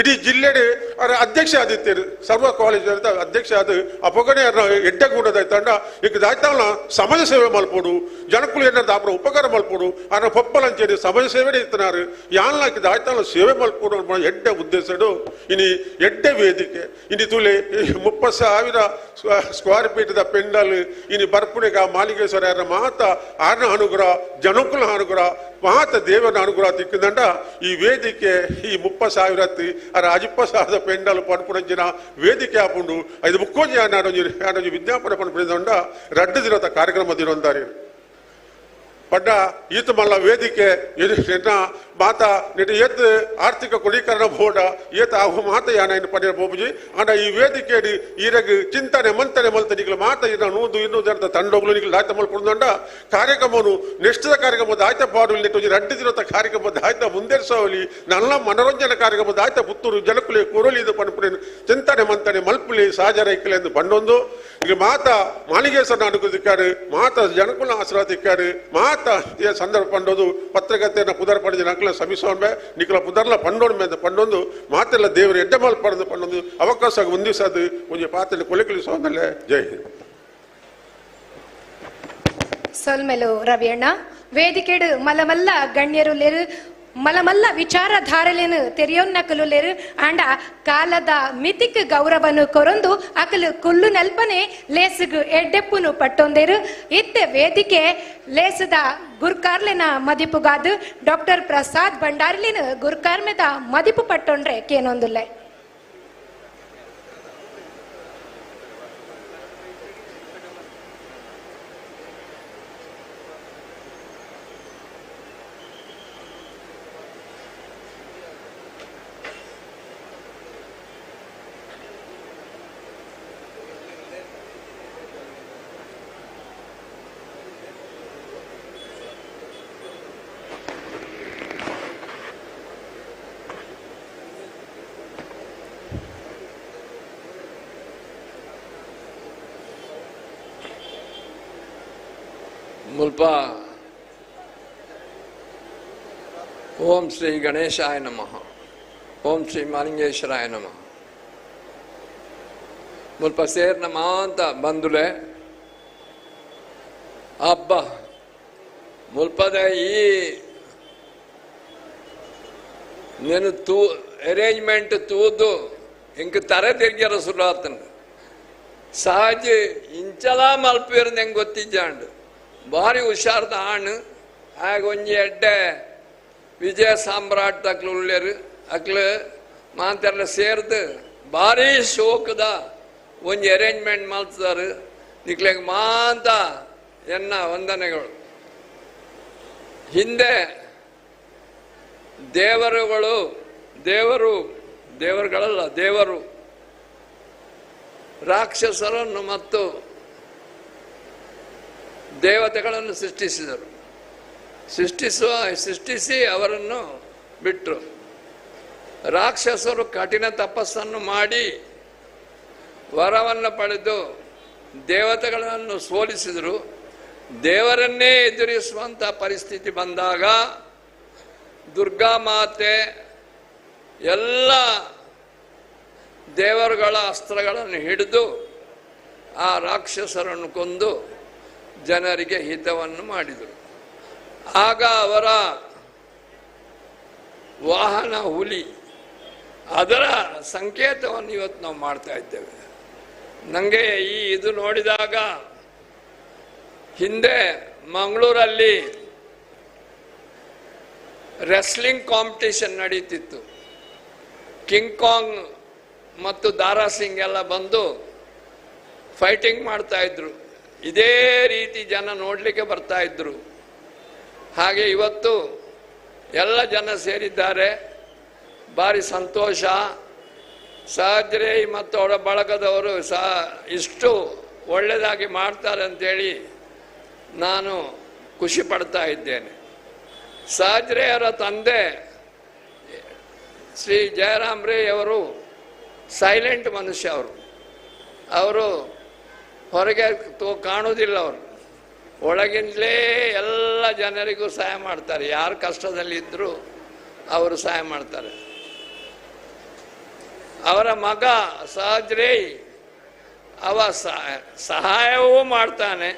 ಇಡೀ ಜಿಲ್ಲೆಡೆ ಅವರ ಅಧ್ಯಕ್ಷ ಆದಿತ್ಯರು ಸರ್ವ ಕಾಲೇಜ್ ಅಧ್ಯಕ್ಷ ಆದ ಅಪಗಣೆ ಎಡ್ಡಗೂಡದ ತಂಡ ಈಗ ದಾಯ್ತಾವನ ಸಮಾಜ ಸೇವೆ ಮಲ್ಪೋಡು ಜನಕ್ಕಳು ಏನಾರು ದಾಪರ ಉಪಕಾರ ಮಲ್ಪೋಡು ಅನ್ನ ಪಪ್ಪಲಂಚೇರಿ ಸಮಾಜ ಸೇವೆ ಇತ್ತನಾರು ಯಾಲ್ನಾಕಿ ದಾಯ್ತಾವನ ಸೇವೆ ಮಲ್ಪೋಡು ಅನ್ನೋ ಎಡ್ಡ ಉದ್ದೇಶಡು ಇನಿ ಎಡ್ಡ ವೇದಿಕೆ ಇನಿ ತುಲೆ 30,000 ಸ್ಕ್ವೇರ್ ಫೀಟ್ದ ಪೆಂಡಲ್ ಇನಿ ಬರ್ಪುಣಿಗ ಮಾಲಿಂಗೇಶ್ವರ ಮಾತ ಆರ್ನ ಅನುಗ್ರಹ ಜನಕ್ಕುಲ ಅನುಗ್ರಹ ಮಾತ ದೇವನ ಅನುಗ್ರಹ ತಿಕ್ಕಿದಂಡ ಈ ವೇದಿಕೆ ಈ 30,000 20,000 ಪೆಂಡಲ್ ಪನ್ಪುಣಂಜಿನ ವೇದಿಕೆ ಆಪುಂಡು ಐದು ಮುಕ್ಕೊಂಜಿ ಆಡೊಂಜಿ ವಿಜ್ಞಾಪನೆ ಪನ್ಪುಣಿದಂಡ ರಡ್ಡು ದಿನದ ಕಾರ್ಯಕ್ರಮ ದಿನೊಂದಾರಿ ಪಡ್ಡ ಈತ ಮಲ್ಲ ವೇದಿಕೆ ನೆನ್ನ ಮಾತ ನೆಟ್ಟು ಏತ್ ಆರ್ಥಿಕ ಕೊಡೀಕರಣ ಬೋರ್ಡ ಏತ ಅವು ಮಾತ ಯಾನ ಪಡೆಯ ಬೋಬುಜಿ ಅಂಡ ಈ ವೇದಿಕೆ ಈರಗ ಚಿಂತನೆ ಮಂತನೆ ಮಲ್ತನಿಗಳು ಮಾತ ಇನ್ನ ಇನ್ನೂ ಜನದ ತಂಡಗಳು ನಿಗಳು ದಾಯ್ತ ಮಲ್ಪುಂಡ ಕಾರ್ಯಕ್ರಮವನ್ನು ನೆಕ್ಸ್ಟ್ ಕಾರ್ಯಕ್ರಮದ ಆಯ್ತ ಪಾಡು ನೆಟ್ಟು ರಡ್ಡು ದಿನದ ಕಾರ್ಯಕ್ರಮದ ಆಯ್ತ ಮುಂದೇರ್ಸವಲಿ ನನ್ನ ಮನೋರಂಜನೆ ಕಾರ್ಯಕ್ರಮದ ಆಯ್ತ ಪುತ್ತೂರು ಜನಕುಲೆ ಕುರಲಿ ಇದು ಪನ್ಪುಡಿ ಚಿಂತನೆ ಮಂತನೆ ಮಲ್ಪುಲಿ ಸಹಜ ರೈಕಲೆ ಎಂದು ಪಂಡೊಂದು ಈಗ ಮಾತ ಮಾಲಿಂಗೇಶ್ವರನ ಅನುಕೂಲಿಕ್ಕಾರು ಮಾತ ಜನಕುಲ ಆಶ್ರವತಿಕ್ಕಾರು ಮಾತ ಸಂದರ್ಭ ಪಂಡೋದು ಪತ್ರಕರ್ತೆಯನ್ನು ಪುದರ್ ಪಡೆದ ನಕಲ ಸಮಿಸೋನ್ಬೆ ನಿಕಲ ಪುದರ್ಲ ಪಂಡೋಣ್ಮೆ ಅಂತ ಪಂಡೊಂದು ಮಾತೆಲ್ಲ ದೇವರು ಎಡ್ಡೆಮಾಲ್ ಪಡೆದು ಪಂಡೊಂದು ಅವಕಾಶ ಹೊಂದಿಸದು ಒಂದು ಪಾತ್ರೆ ಕೊಲೆಕಳಿಸೋದಲ್ಲೇ ಜೈ ಹಿಂದ್. ಸೊಲ್ಮೆಲು ರವಿಯಣ್ಣ ವೇದಿಕೆಡು ಮಲಮಲ್ಲ ಗಣ್ಯರು ಲೇರು ಮಲಮಲ್ಲ ವಿಚಾರಧಾರಲೇನು ತೆರೆಯೋನ್ನಕಲು ಲೇರು ಆಂಡ ಕಾಲದ ಮಿತಿಕ್ ಗೌರವನು ಕೊರೊಂದು ಅಕಲು ಕುಲ್ಲು ನೆಲ್ಪನೆ ಲೇಸುಗು ಎಡ್ಡೆಪ್ಪುನು ಪಟ್ಟೊಂದೇರು ಇತ್ತೆ ವೇದಿಕೆ ಲೇಸದ ಗುರ್ಕಾರ್ಲೆನ ಮದಿಪುಗಾದು ಡಾಕ್ಟರ್ ಪ್ರಸಾದ್ ಭಂಡಾರ್ಲಿನ ಗುರ್ಕಾರ್ಮೆದ ಮದಿಪು ಪಟ್ಟೊಂಡ್ರೆ ಕೇನೊಂದುಲ್ಲೆ ಮುಲ್ಪ ಓಂ ಶ್ರೀ ಗಣೇಶಾಯ ನಮಃ ಓಂ ಶ್ರೀ ಮಾಲಿಂಗೇಶ್ವರಾಯ ನಮಃ ಮುಲ್ಪ ಸೇರ್ನ ಮಾಂತ ಬಂದುಲೆ ಹಬ್ಬ ಮುಲ್ಪದ ಈ నేను అరేంజ్మెంట్ తూదు ఇంక తర తిరిగారు సురాతను ಸಹಜ ಇಂಚಲ ಮಲ್ಪೇರು ನಂಗೆ ಗೊತ್ತಿಜ್ಜಾಂಡು ಭಾರಿ ಹುಷಾರ್ದ ಆಣ್ ಆಗ ಒಂಜಿ ಎಡ್ಡೆ ವಿಜಯ ಸಾಮ್ರಾಟ್ ತಕ್ಲು ಉಳ್ಳೇರು ಅಕ್ಲು ಮಾತೆಲ್ಲ ಸೇರ್ದು ಭಾರಿ ಶೋಕದ ಒಂಜಿ ಅರೇಂಜ್ಮೆಂಟ್ ಮಲ್ತಾರು ನಿಕ್ಲೆಗ್ ಮಾಂತ ಎನ್ನ ವಂದನೆಗಳು. ಹಿಂದೆ ದೇವರು ರಾಕ್ಷಸರನ್ನು ಮತ್ತು ದೇವತೆಗಳನ್ನು ಸೃಷ್ಟಿಸಿ ಅವರನ್ನು ಬಿಟ್ಟರು. ರಾಕ್ಷಸರು ಕಠಿಣ ತಪಸ್ಸನ್ನು ಮಾಡಿ ವರವನ್ನು ಪಡೆದು ದೇವತೆಗಳನ್ನು ಸೋಲಿಸಿದರು. ದೇವರನ್ನೇ ಎದುರಿಸುವಂಥ ಪರಿಸ್ಥಿತಿ ಬಂದಾಗ ದುರ್ಗಾ ಮಾತೆ ಎಲ್ಲ ದೇವರುಗಳ ಅಸ್ತ್ರಗಳನ್ನು ಹಿಡಿದು ಆ ರಾಕ್ಷಸರನ್ನು ಕೊಂದು ಜನರಿಗೆ ಹಿತವನ್ನು ಮಾಡಿದರು. ಆಗ ಅವರ ವಾಹನ ಹುಲಿ, ಅದರ ಸಂಕೇತವನ್ನು ಇವತ್ತು ನಾವು ಮಾಡ್ತಾ ಇದ್ದೇವೆ. ನನಗೆ ಇದು ನೋಡಿದಾಗ ಹಿಂದೆ ಮಂಗಳೂರಲ್ಲಿ ರೆಸ್ಲಿಂಗ್ ಕಾಂಪಿಟೇಷನ್ ನಡೀತಿತ್ತು. ಕಿಂಗ್ ಕಾಂಗ್ ಮತ್ತು ದಾರಾ ಸಿಂಗ್ ಎಲ್ಲ ಬಂದು ಫೈಟಿಂಗ್ ಮಾಡ್ತಾ ಇದ್ರು. ಇದೇ ರೀತಿ ಜನ ನೋಡಲಿಕ್ಕೆ ಬರ್ತಾ ಇದ್ರು. ಹಾಗೆ ಇವತ್ತು ಎಲ್ಲ ಜನ ಸೇರಿದ್ದಾರೆ, ಭಾರಿ ಸಂತೋಷ. ಸಹಜರೇ ಮತ್ತು ಅವರ ಬಳಗದವರು ಸಹ ಇಷ್ಟು ಒಳ್ಳೆಯದಾಗಿ ಮಾಡ್ತಾರೆ ಅಂತೇಳಿ ನಾನು ಖುಷಿ ಪಡ್ತಾ ಇದ್ದೇನೆ. ಸಹಜರೆಯವರ ತಂದೆ ಶ್ರೀ ಜಯರಾಮ್ ರೇ ಅವರು ಸೈಲೆಂಟ್ ಮನುಷ್ಯ. ಅವರು ಹೊರಗೆ ಕಾಣುವುದಿಲ್ಲ. ಅವರು ಒಳಗಿಂದಲೇ ಎಲ್ಲ ಜನರಿಗೂ ಸಹಾಯ ಮಾಡ್ತಾರೆ. ಯಾರು ಕಷ್ಟದಲ್ಲಿದ್ದರೂ ಅವರು ಸಹಾಯ ಮಾಡ್ತಾರೆ. ಅವರ ಮಗ ಸಹಜರೇ ಅವ ಸಹಾಯವೂ ಮಾಡ್ತಾನೆ,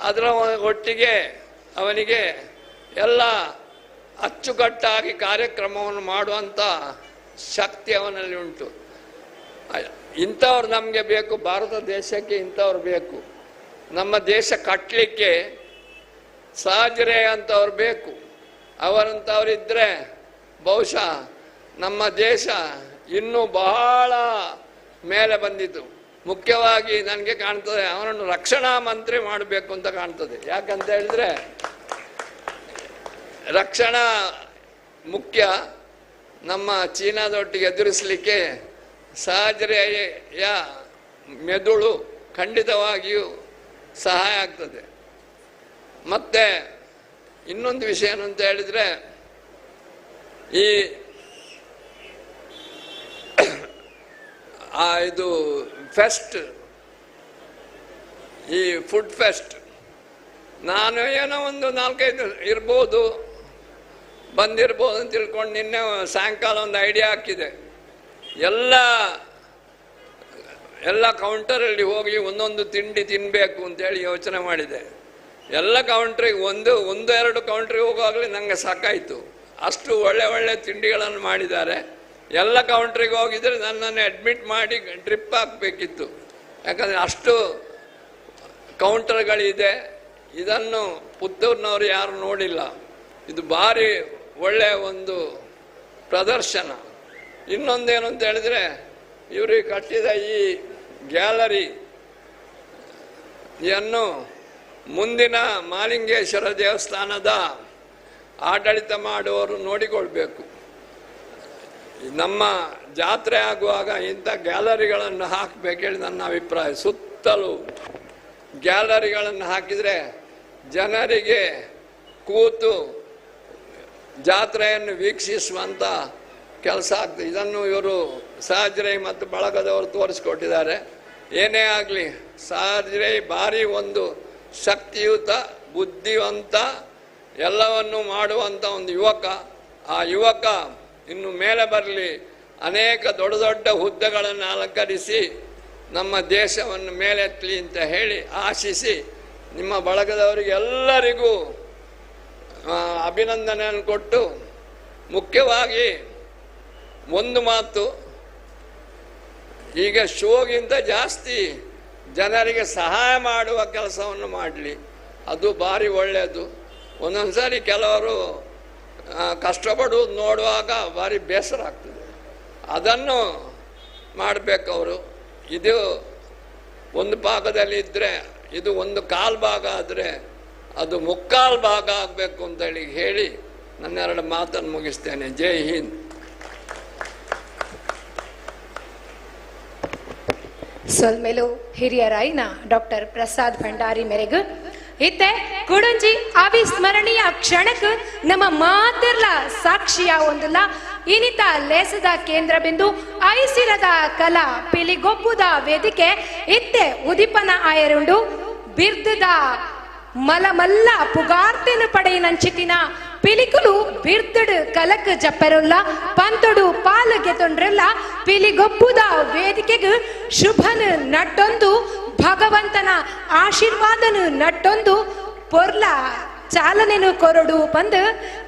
ಅದರ ಒಟ್ಟಿಗೆ ಅವನಿಗೆ ಎಲ್ಲ ಅಚ್ಚುಕಟ್ಟಾಗಿ ಕಾರ್ಯಕ್ರಮವನ್ನು ಮಾಡುವಂಥ ಶಕ್ತಿ ಅವನಲ್ಲಿ ಉಂಟು. ಇಂಥವ್ರು ನಮಗೆ ಬೇಕು, ಭಾರತ ದೇಶಕ್ಕೆ ಇಂಥವ್ರು ಬೇಕು. ನಮ್ಮ ದೇಶ ಕಟ್ಟಲಿಕ್ಕೆ ಸಹಜರೇ ಅಂತವ್ರು ಬೇಕು. ಅವರಂಥವರಿದ್ದರೆ ಬಹುಶಃ ನಮ್ಮ ದೇಶ ಇನ್ನೂ ಬಹಳ ಮೇಲೆ ಬಂದಿತ್ತು. ಮುಖ್ಯವಾಗಿ ನನಗೆ ಕಾಣ್ತದೆ ಅವನನ್ನು ರಕ್ಷಣಾ ಮಂತ್ರಿ ಮಾಡಬೇಕು ಅಂತ ಕಾಣ್ತದೆ. ಯಾಕಂತ ಹೇಳಿದ್ರೆ ರಕ್ಷಣಾ ಮುಖ್ಯ. ನಮ್ಮ ಚೀನಾದೊಟ್ಟಿಗೆ ಎದುರಿಸಲಿಕ್ಕೆ ಸಹಜರೆಯ ಮೆದುಳು ಖಂಡಿತವಾಗಿಯೂ ಸಹಾಯ ಆಗ್ತದೆ. ಮತ್ತೆ ಇನ್ನೊಂದು ವಿಷಯ ಏನು ಅಂತ ಹೇಳಿದ್ರೆ, ಈ ಇದು ಫೆಸ್ಟ್, ಈ ಫುಡ್ ಫೆಸ್ಟ್, ನಾನು ಏನೋ ಒಂದು 4-5 ಇರ್ಬೋದು, ಬಂದಿರ್ಬೋದು ಅಂತ ತಿಳ್ಕೊಂಡು ನಿನ್ನೆ ಸಾಯಂಕಾಲ ಒಂದು ಐಡಿಯಾ ಹಾಕಿದೆ. ಎಲ್ಲ ಕೌಂಟರಲ್ಲಿ ಹೋಗಿ ಒಂದೊಂದು ತಿಂಡಿ ತಿನ್ನಬೇಕು ಅಂತೇಳಿ ಯೋಚನೆ ಮಾಡಿದೆ. ಎಲ್ಲ ಕೌಂಟ್ರಿಗೆ ಒಂದು 2 ಕೌಂಟ್ರಿಗೆ ಹೋಗುವಾಗಲೇ ನನಗೆ ಸಾಕಾಯಿತು. ಅಷ್ಟು ಒಳ್ಳೆ ತಿಂಡಿಗಳನ್ನು ಮಾಡಿದ್ದಾರೆ. ಎಲ್ಲ ಕೌಂಟ್ರಿಗೆ ಹೋಗಿದ್ರೆ ನನ್ನನ್ನು ಅಡ್ಮಿಟ್ ಮಾಡಿ ಡ್ರಿಪ್ ಹಾಕಬೇಕಿತ್ತು. ಯಾಕಂದರೆ ಅಷ್ಟು ಕೌಂಟರ್ಗಳಿದೆ. ಇದನ್ನು ಪುತ್ತೂರಿನವರು ಯಾರು ನೋಡಿಲ್ಲ. ಇದು ಭಾರಿ ಒಳ್ಳೆಯ ಒಂದು ಪ್ರದರ್ಶನ. ಇನ್ನೊಂದೇನು ಅಂತ ಹೇಳಿದ್ರೆ, ಇವರಿಗೆ ಕಟ್ಟಿದ ಈ ಗ್ಯಾಲರಿಯನ್ನು ಮುಂದಿನ ಮಾಲಿಂಗೇಶ್ವರ ದೇವಸ್ಥಾನದ ಆಡಳಿತ ಮಾಡುವವರು ನೋಡಿಕೊಳ್ಬೇಕು. ನಮ್ಮ ಜಾತ್ರೆ ಆಗುವಾಗ ಇಂಥ ಗ್ಯಾಲರಿಗಳನ್ನು ಹಾಕಬೇಕೇಳಿ ನನ್ನ ಅಭಿಪ್ರಾಯ. ಸುತ್ತಲೂ ಗ್ಯಾಲರಿಗಳನ್ನು ಹಾಕಿದರೆ ಜನರಿಗೆ ಕೂತು ಜಾತ್ರೆಯನ್ನು ವೀಕ್ಷಿಸುವಂಥ ಕೆಲಸ ಆಗ್ತದೆ. ಇದನ್ನು ಇವರು ಸಹಜರೈ ಮತ್ತು ಬಳಗದವರು ತೋರಿಸ್ಕೊಟ್ಟಿದ್ದಾರೆ. ಏನೇ ಆಗಲಿ, ಸಹಜರೈ ಭಾರಿ ಒಂದು ಶಕ್ತಿಯುತ, ಬುದ್ಧಿವಂತ, ಎಲ್ಲವನ್ನು ಮಾಡುವಂಥ ಒಂದು ಯುವಕ. ಆ ಯುವಕ ಇನ್ನು ಮೇಲೆ ಬರಲಿ, ಅನೇಕ ದೊಡ್ಡ ಹುದ್ದೆಗಳನ್ನು ಅಲಂಕರಿಸಿ ನಮ್ಮ ದೇಶವನ್ನು ಮೇಲೆತ್ತಲಿ ಅಂತ ಹೇಳಿ ಆಶಿಸಿ, ನಿಮ್ಮ ಬಳಗದವರಿಗೆ ಎಲ್ಲರಿಗೂ ಅಭಿನಂದನೆಯನ್ನು ಕೊಟ್ಟು, ಮುಖ್ಯವಾಗಿ ಒಂದು ಮಾತು, ಈಗ ಶೋಗಿಂತ ಜಾಸ್ತಿ ಜನರಿಗೆ ಸಹಾಯ ಮಾಡುವ ಕೆಲಸವನ್ನು ಮಾಡಲಿ, ಅದು ಭಾರಿ ಒಳ್ಳೆಯದು. ಒಂದೊಂದು ಸಾರಿ ಕೆಲವರು ಕಷ್ಟಪಡುವುದು ನೋಡುವಾಗ ಭಾರಿ ಬೇಸರ ಆಗ್ತದೆ. ಅದನ್ನು ಮಾಡಬೇಕವರು. ಇದು ಒಂದು ಭಾಗದಲ್ಲಿ ಇದ್ದರೆ ಇದು ಒಂದು ಕಾಲು ಭಾಗ ಆದರೆ ಅದು ಮುಕ್ಕಾಲು ಭಾಗ ಆಗಬೇಕು ಅಂತೇಳಿ ಹೇಳಿ ನನ್ನೆರಡು ಮಾತನ್ನು ಮುಗಿಸ್ತೇನೆ. ಜೈ ಹಿಂದ್. ಸೊಲ್ಮೆಲು ಹಿರಿಯರಾಯಿನ ಡಾಕ್ಟರ್ ಪ್ರಸಾದ್ ಭಂಡಾರಿ ಮೇರೆಗೆ ಇತ್ತೆ ಕುಡಂಜಿ ಅವಿಸ್ಮರಣೀಯ ಕ್ಷಣಕ್ಕೆ ನಮ್ಮ ಮಾತಿರ್ಲ ಸಾಕ್ಷಿಯ ಒಂದಿಲ್ಲ ಇನಿತ ಲೇಸದ ಕೇಂದ್ರ ಬಿಂದು ಐಸಿರದ ಕಲಾ ಪಿಲಿಗೊಬ್ಬುದ ವೇದಿಕೆ ಇತ್ತೆ ಉದಿಪನ ಆಯರುಂಡು ಬಿರ್ದದ ಮಲಮಲ್ಲ ಪುಗಾರ್ತಿನ ಪಡೆಯಿನಂಚಿತಿನ ಪಿಲಿಕುಲು ಬಿರ್ದಡು ಕಲಕ್ ಜಪ್ಪರುಲ್ಲ ಪಂತೊಡು ಪಾಲು ಗೆತೊಂಡ್ರಲ್ಲ ಪಿಲಿಗೊಬ್ಬುದ ವೇದಿಕೆಗೆ ಶುಭನ ನಟ್ಟೊಂದು ಭಗವಂತನ ಆಶೀರ್ವಾದನು ನಟ್ಟೊಂದು ಪೊರ್ಲ ಚಾಲನೆನು ಕೊರಡು ಪಂದು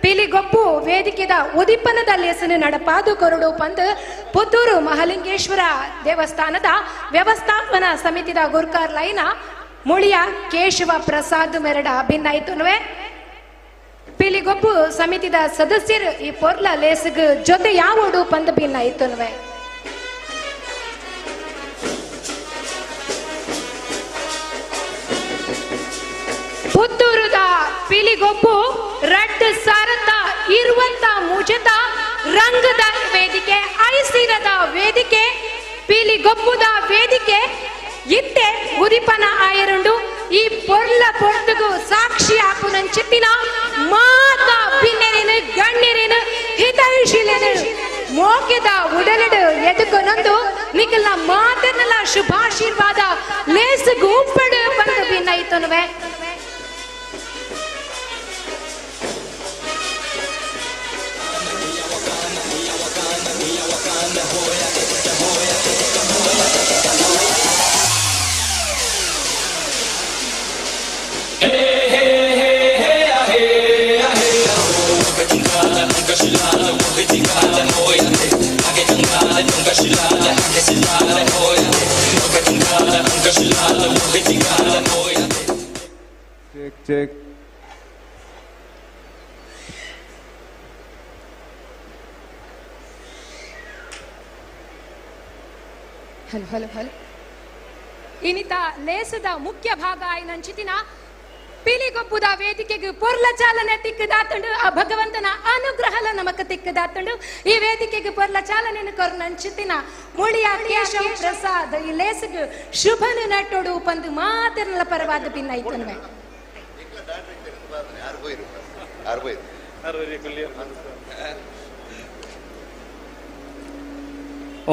ಪಿಲಿಗೊಬ್ಬು ವೇದಿಕೆದ ಉದಿಪನದಲ್ಲಿ ಹೆಸರು ನಡಪಾದು ಕೊರಡು ಪಂದು ಪುತ್ತೂರು ಮಹಾಲಿಂಗೇಶ್ವರ ದೇವಸ್ಥಾನದ ವ್ಯವಸ್ಥಾಪನಾ ಸಮಿತಿದ ಗುರ್ಕಾರ್ ಲೈನ ಮುಳಿಯ ಕೇಶವ ಪ್ರಸಾದ್ ಮೆರಡ ಭಿನ್ನಾಯ್ತುನುವೆ ಪಿಲಿಗೊಬ್ಬು ಸಮಿತಿದ ಸದಸ್ಯರು ಈ ಪೊರ್ಲ ಲೇಸಗ್ ಜೊತೆ ಯಾವೋಡು ಪಂದು ಭಿನ್ನಾಯ್ತುನುವೆ ಪುತ್ತೂರುದ ಪಿಲಿಗೊಬ್ಬು ರಡ್ ಸಾರತ ಇರುವಂತ ಮುಜತ ರಂಗದ ವೇದಿಕೆ ಐಸಿರದ ವೇದಿಕೆ ಪಿಲಿಗೊಬ್ಬುದ ವೇದಿಕೆ ಇತ್ತೆ ಉದಿಪನ ಆಯರುಂಡು ಈ ಪೊರ್ಲ ಪೊರ್ತುಗು ಸಾಕ್ಷಿ ಆಪುನಂಚಿತ್ತಿನ ಮಾತ ಭಿನ್ನರೇನು ಗಣ್ಯರೇನು ಹಿತೈಷಿಲೇನು ಮೋಕೆದ ಉಡಲಡು ಎದುಕೊನೊಂದು ನಿಖಲ್ನ ಮಾತನ್ನಲ ಶುಭಾಶೀರ್ವಾದ ಲೇಸಗು ಉಪ್ಪಡು ಬಂದು ಭಿನ್ನೈತನುವೆ Check. ಹಲೋ ಹಲೋ ಹಲೋ ಇನಿತ ಲೇಸದ ಮುಖ್ಯ ಭಾಗ ಆಯ್ನಂಚಿತಿನ ಪಿಲಿಗೊಬ್ಬುದ ವೇದಿಕೆಗೆ ಪೊರ್ಲ ಚಾಲನೆ ತಿಕ್ಕದಾತಂಡು ಆ ಭಗವಂತನ ಅನುಗ್ರಹಲ ನಮಕ ತಿಕ್ಕದಾತಂಡು ಈ ವೇದಿಕೆಗೆ ಪೊರ್ಲ ಚಾಲನೆ ಕೊರ್ನಂಚಿತಿನ ಮುಳಿಯ ಕೇಶವ ಪ್ರಸಾದ್ ಈ ಲೇಸಗೆ ಶುಭನು ನಟ್ಟೋಡು ಪಂದು ಮಾತಿರಲ ಪರವಾದ ಭಿನ್ನೈತನ್ವೆ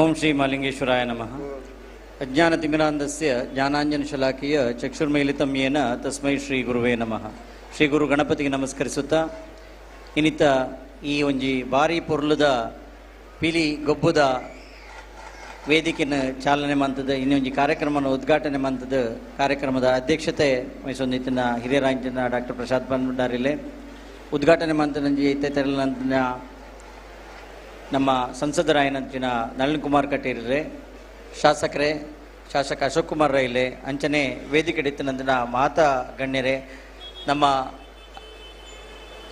ಓಂ ಶ್ರೀ ಮಹಾಲಿಂಗೇಶ್ವರಾಯ ನಮಃ. ಅಜ್ಞಾನತಿಮಿರಾಂಧಸ್ಯ ಜ್ಞಾನಾಂಜನಶಲಾಕೀಯ ಚಕ್ಷುರ್ಮೀಲಿತಂ ಯೇನ ತಸ್ಮೈ ಶ್ರೀ ಗುರುವೇ ನಮಃ. ಶ್ರೀ ಗುರು ಗಣಪತಿಗೆ ನಮಸ್ಕರಿಸುತ್ತಾ ಇನ್ನಿತ ಈ ಒಂಜಿ ಬಾರಿ ಪೊರ್ಲುದ ಪಿಲಿ ಗೊಬ್ಬುದ ವೇದಿಕೆನ ಚಾಲನೆ ಮಂತದ ಇನ್ನೊಂಜಿ ಕಾರ್ಯಕ್ರಮನ ಉದ್ಘಾಟನೆ ಮಂತದ ಕಾರ್ಯಕ್ರಮದ ಅಧ್ಯಕ್ಷತೆ ವಹಿಸೊಂದಿತ್ತಿನ ಹಿರಿಯರಾಂಚಿನ ಡಾಕ್ಟರ್ ಪ್ರಸಾದ್ ಭಂಡಾರಿಲೆ ಉದ್ಘಾಟನೆ ಮಂತನಂಜಿ ಇತ್ತೆ ತೆರಲಂತಿನ ನಮ್ಮ ಸಂಸದರಾಯನಂಚಿನ ನಳಿನ್ ಕುಮಾರ್ ಕಟೀರ್ರೆ ಶಾಸಕರೇ ಶಾಸಕ ಅಶೋಕ್ ಕುಮಾರ್ ರೈಲೆ ಅಂಚನೆ ವೇದಿಕೆ ಇತ್ತಿನಂದಿನ ಮಾತಾ ಗಣ್ಯರೇ ನಮ್ಮ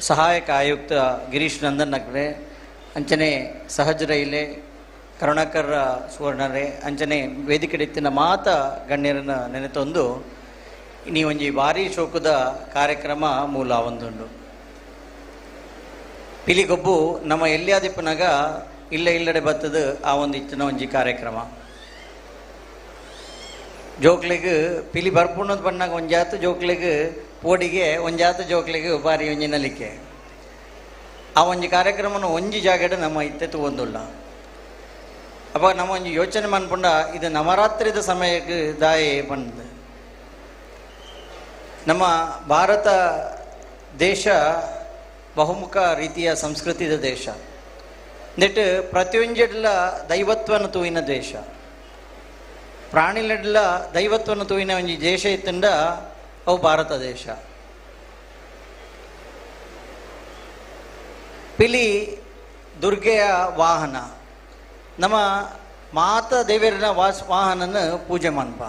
ಸಹಾಯಕ ಆಯುಕ್ತ ಗಿರೀಶ್ ನಂದನ್ ನಗರೆ ಅಂಚನೆ ಸಹಜ ರೈಲೆ ಕರುಣಾಕರ್ ಸುವರ್ಣರೇ ಅಂಚನೆ ವೇದಿಕೆ ಇತ್ತಿನ ಮಾತಾ ಗಣ್ಯರನ್ನ ನೆನೆತೊಂದು ನೀವೊಂಜಿ ಭಾರಿ ಶೋಕದ ಕಾರ್ಯಕ್ರಮ ಮೂಲ ಒಂದುಂಡು ಪಿಲಿಗೊಬ್ಬು ನಮ್ಮ ಎಲ್ಲಿಯಾದಿಪ್ಪನಾಗ ಇಲ್ಲಡೆ ಬರ್ತದ ಆ ಒಂದು ಇಚ್ಚಿನ ಒಂಜಿ ಕಾರ್ಯಕ್ರಮ ಜೋಕ್ಲಿಗೆ ಪಿಲಿ ಬರ್ಪುಣ್ಣದ ಬಣ್ಣಾಗ ಒಂಜಾತು ಜೋಕ್ಲಿಗೆ ಪೋಡಿಗೆ ಒಂಜಾತು ಜೋಕ್ಲಿಗೆ ಬಾರಿ ಒಂಜಿ ನಲಿಕೆ ಆ ಒಂಜಿ ಕಾರ್ಯಕ್ರಮನ ಒಂಜಿ ಜಾಗಡೆ ನಮ್ಮ ಇತ್ತೆ ತಗೊಂದುಲ್ಲ ಅಪ್ಪ ನಮ್ಮ ಒಂಜಿ ಯೋಚನೆ ಮನ್ಪುಂಡ ಇದು ನವರಾತ್ರಿದ ಸಮಯಕ್ಕೆ ದಾಯೆ ಬಂದ ನಮ್ಮ ಭಾರತ ದೇಶ ಬಹುಮುಖ ರೀತಿಯ ಸಂಸ್ಕೃತಿದ ದೇಶ ನೆಟ್ ಪ್ರತಿಯೊಂಜೆಡ್ಲ ದೈವತ್ವನ ತೂಯಿನ ದೇಶ ಪ್ರಾಣಿಲೆಡ್ಲ ದೈವತ್ವನ ತೂಯಿನ ಒಂಜಿ ದೇಶ ಇತ್ತಂಡ ಅವು ಭಾರತ ದೇಶ ಪಿಲಿ ದುರ್ಗೆಯ ವಾಹನ ನಮ್ಮ ಮಾತ ದೇವರಿನ ವಾಹನನ ಪೂಜೆ ಮನ್ಪ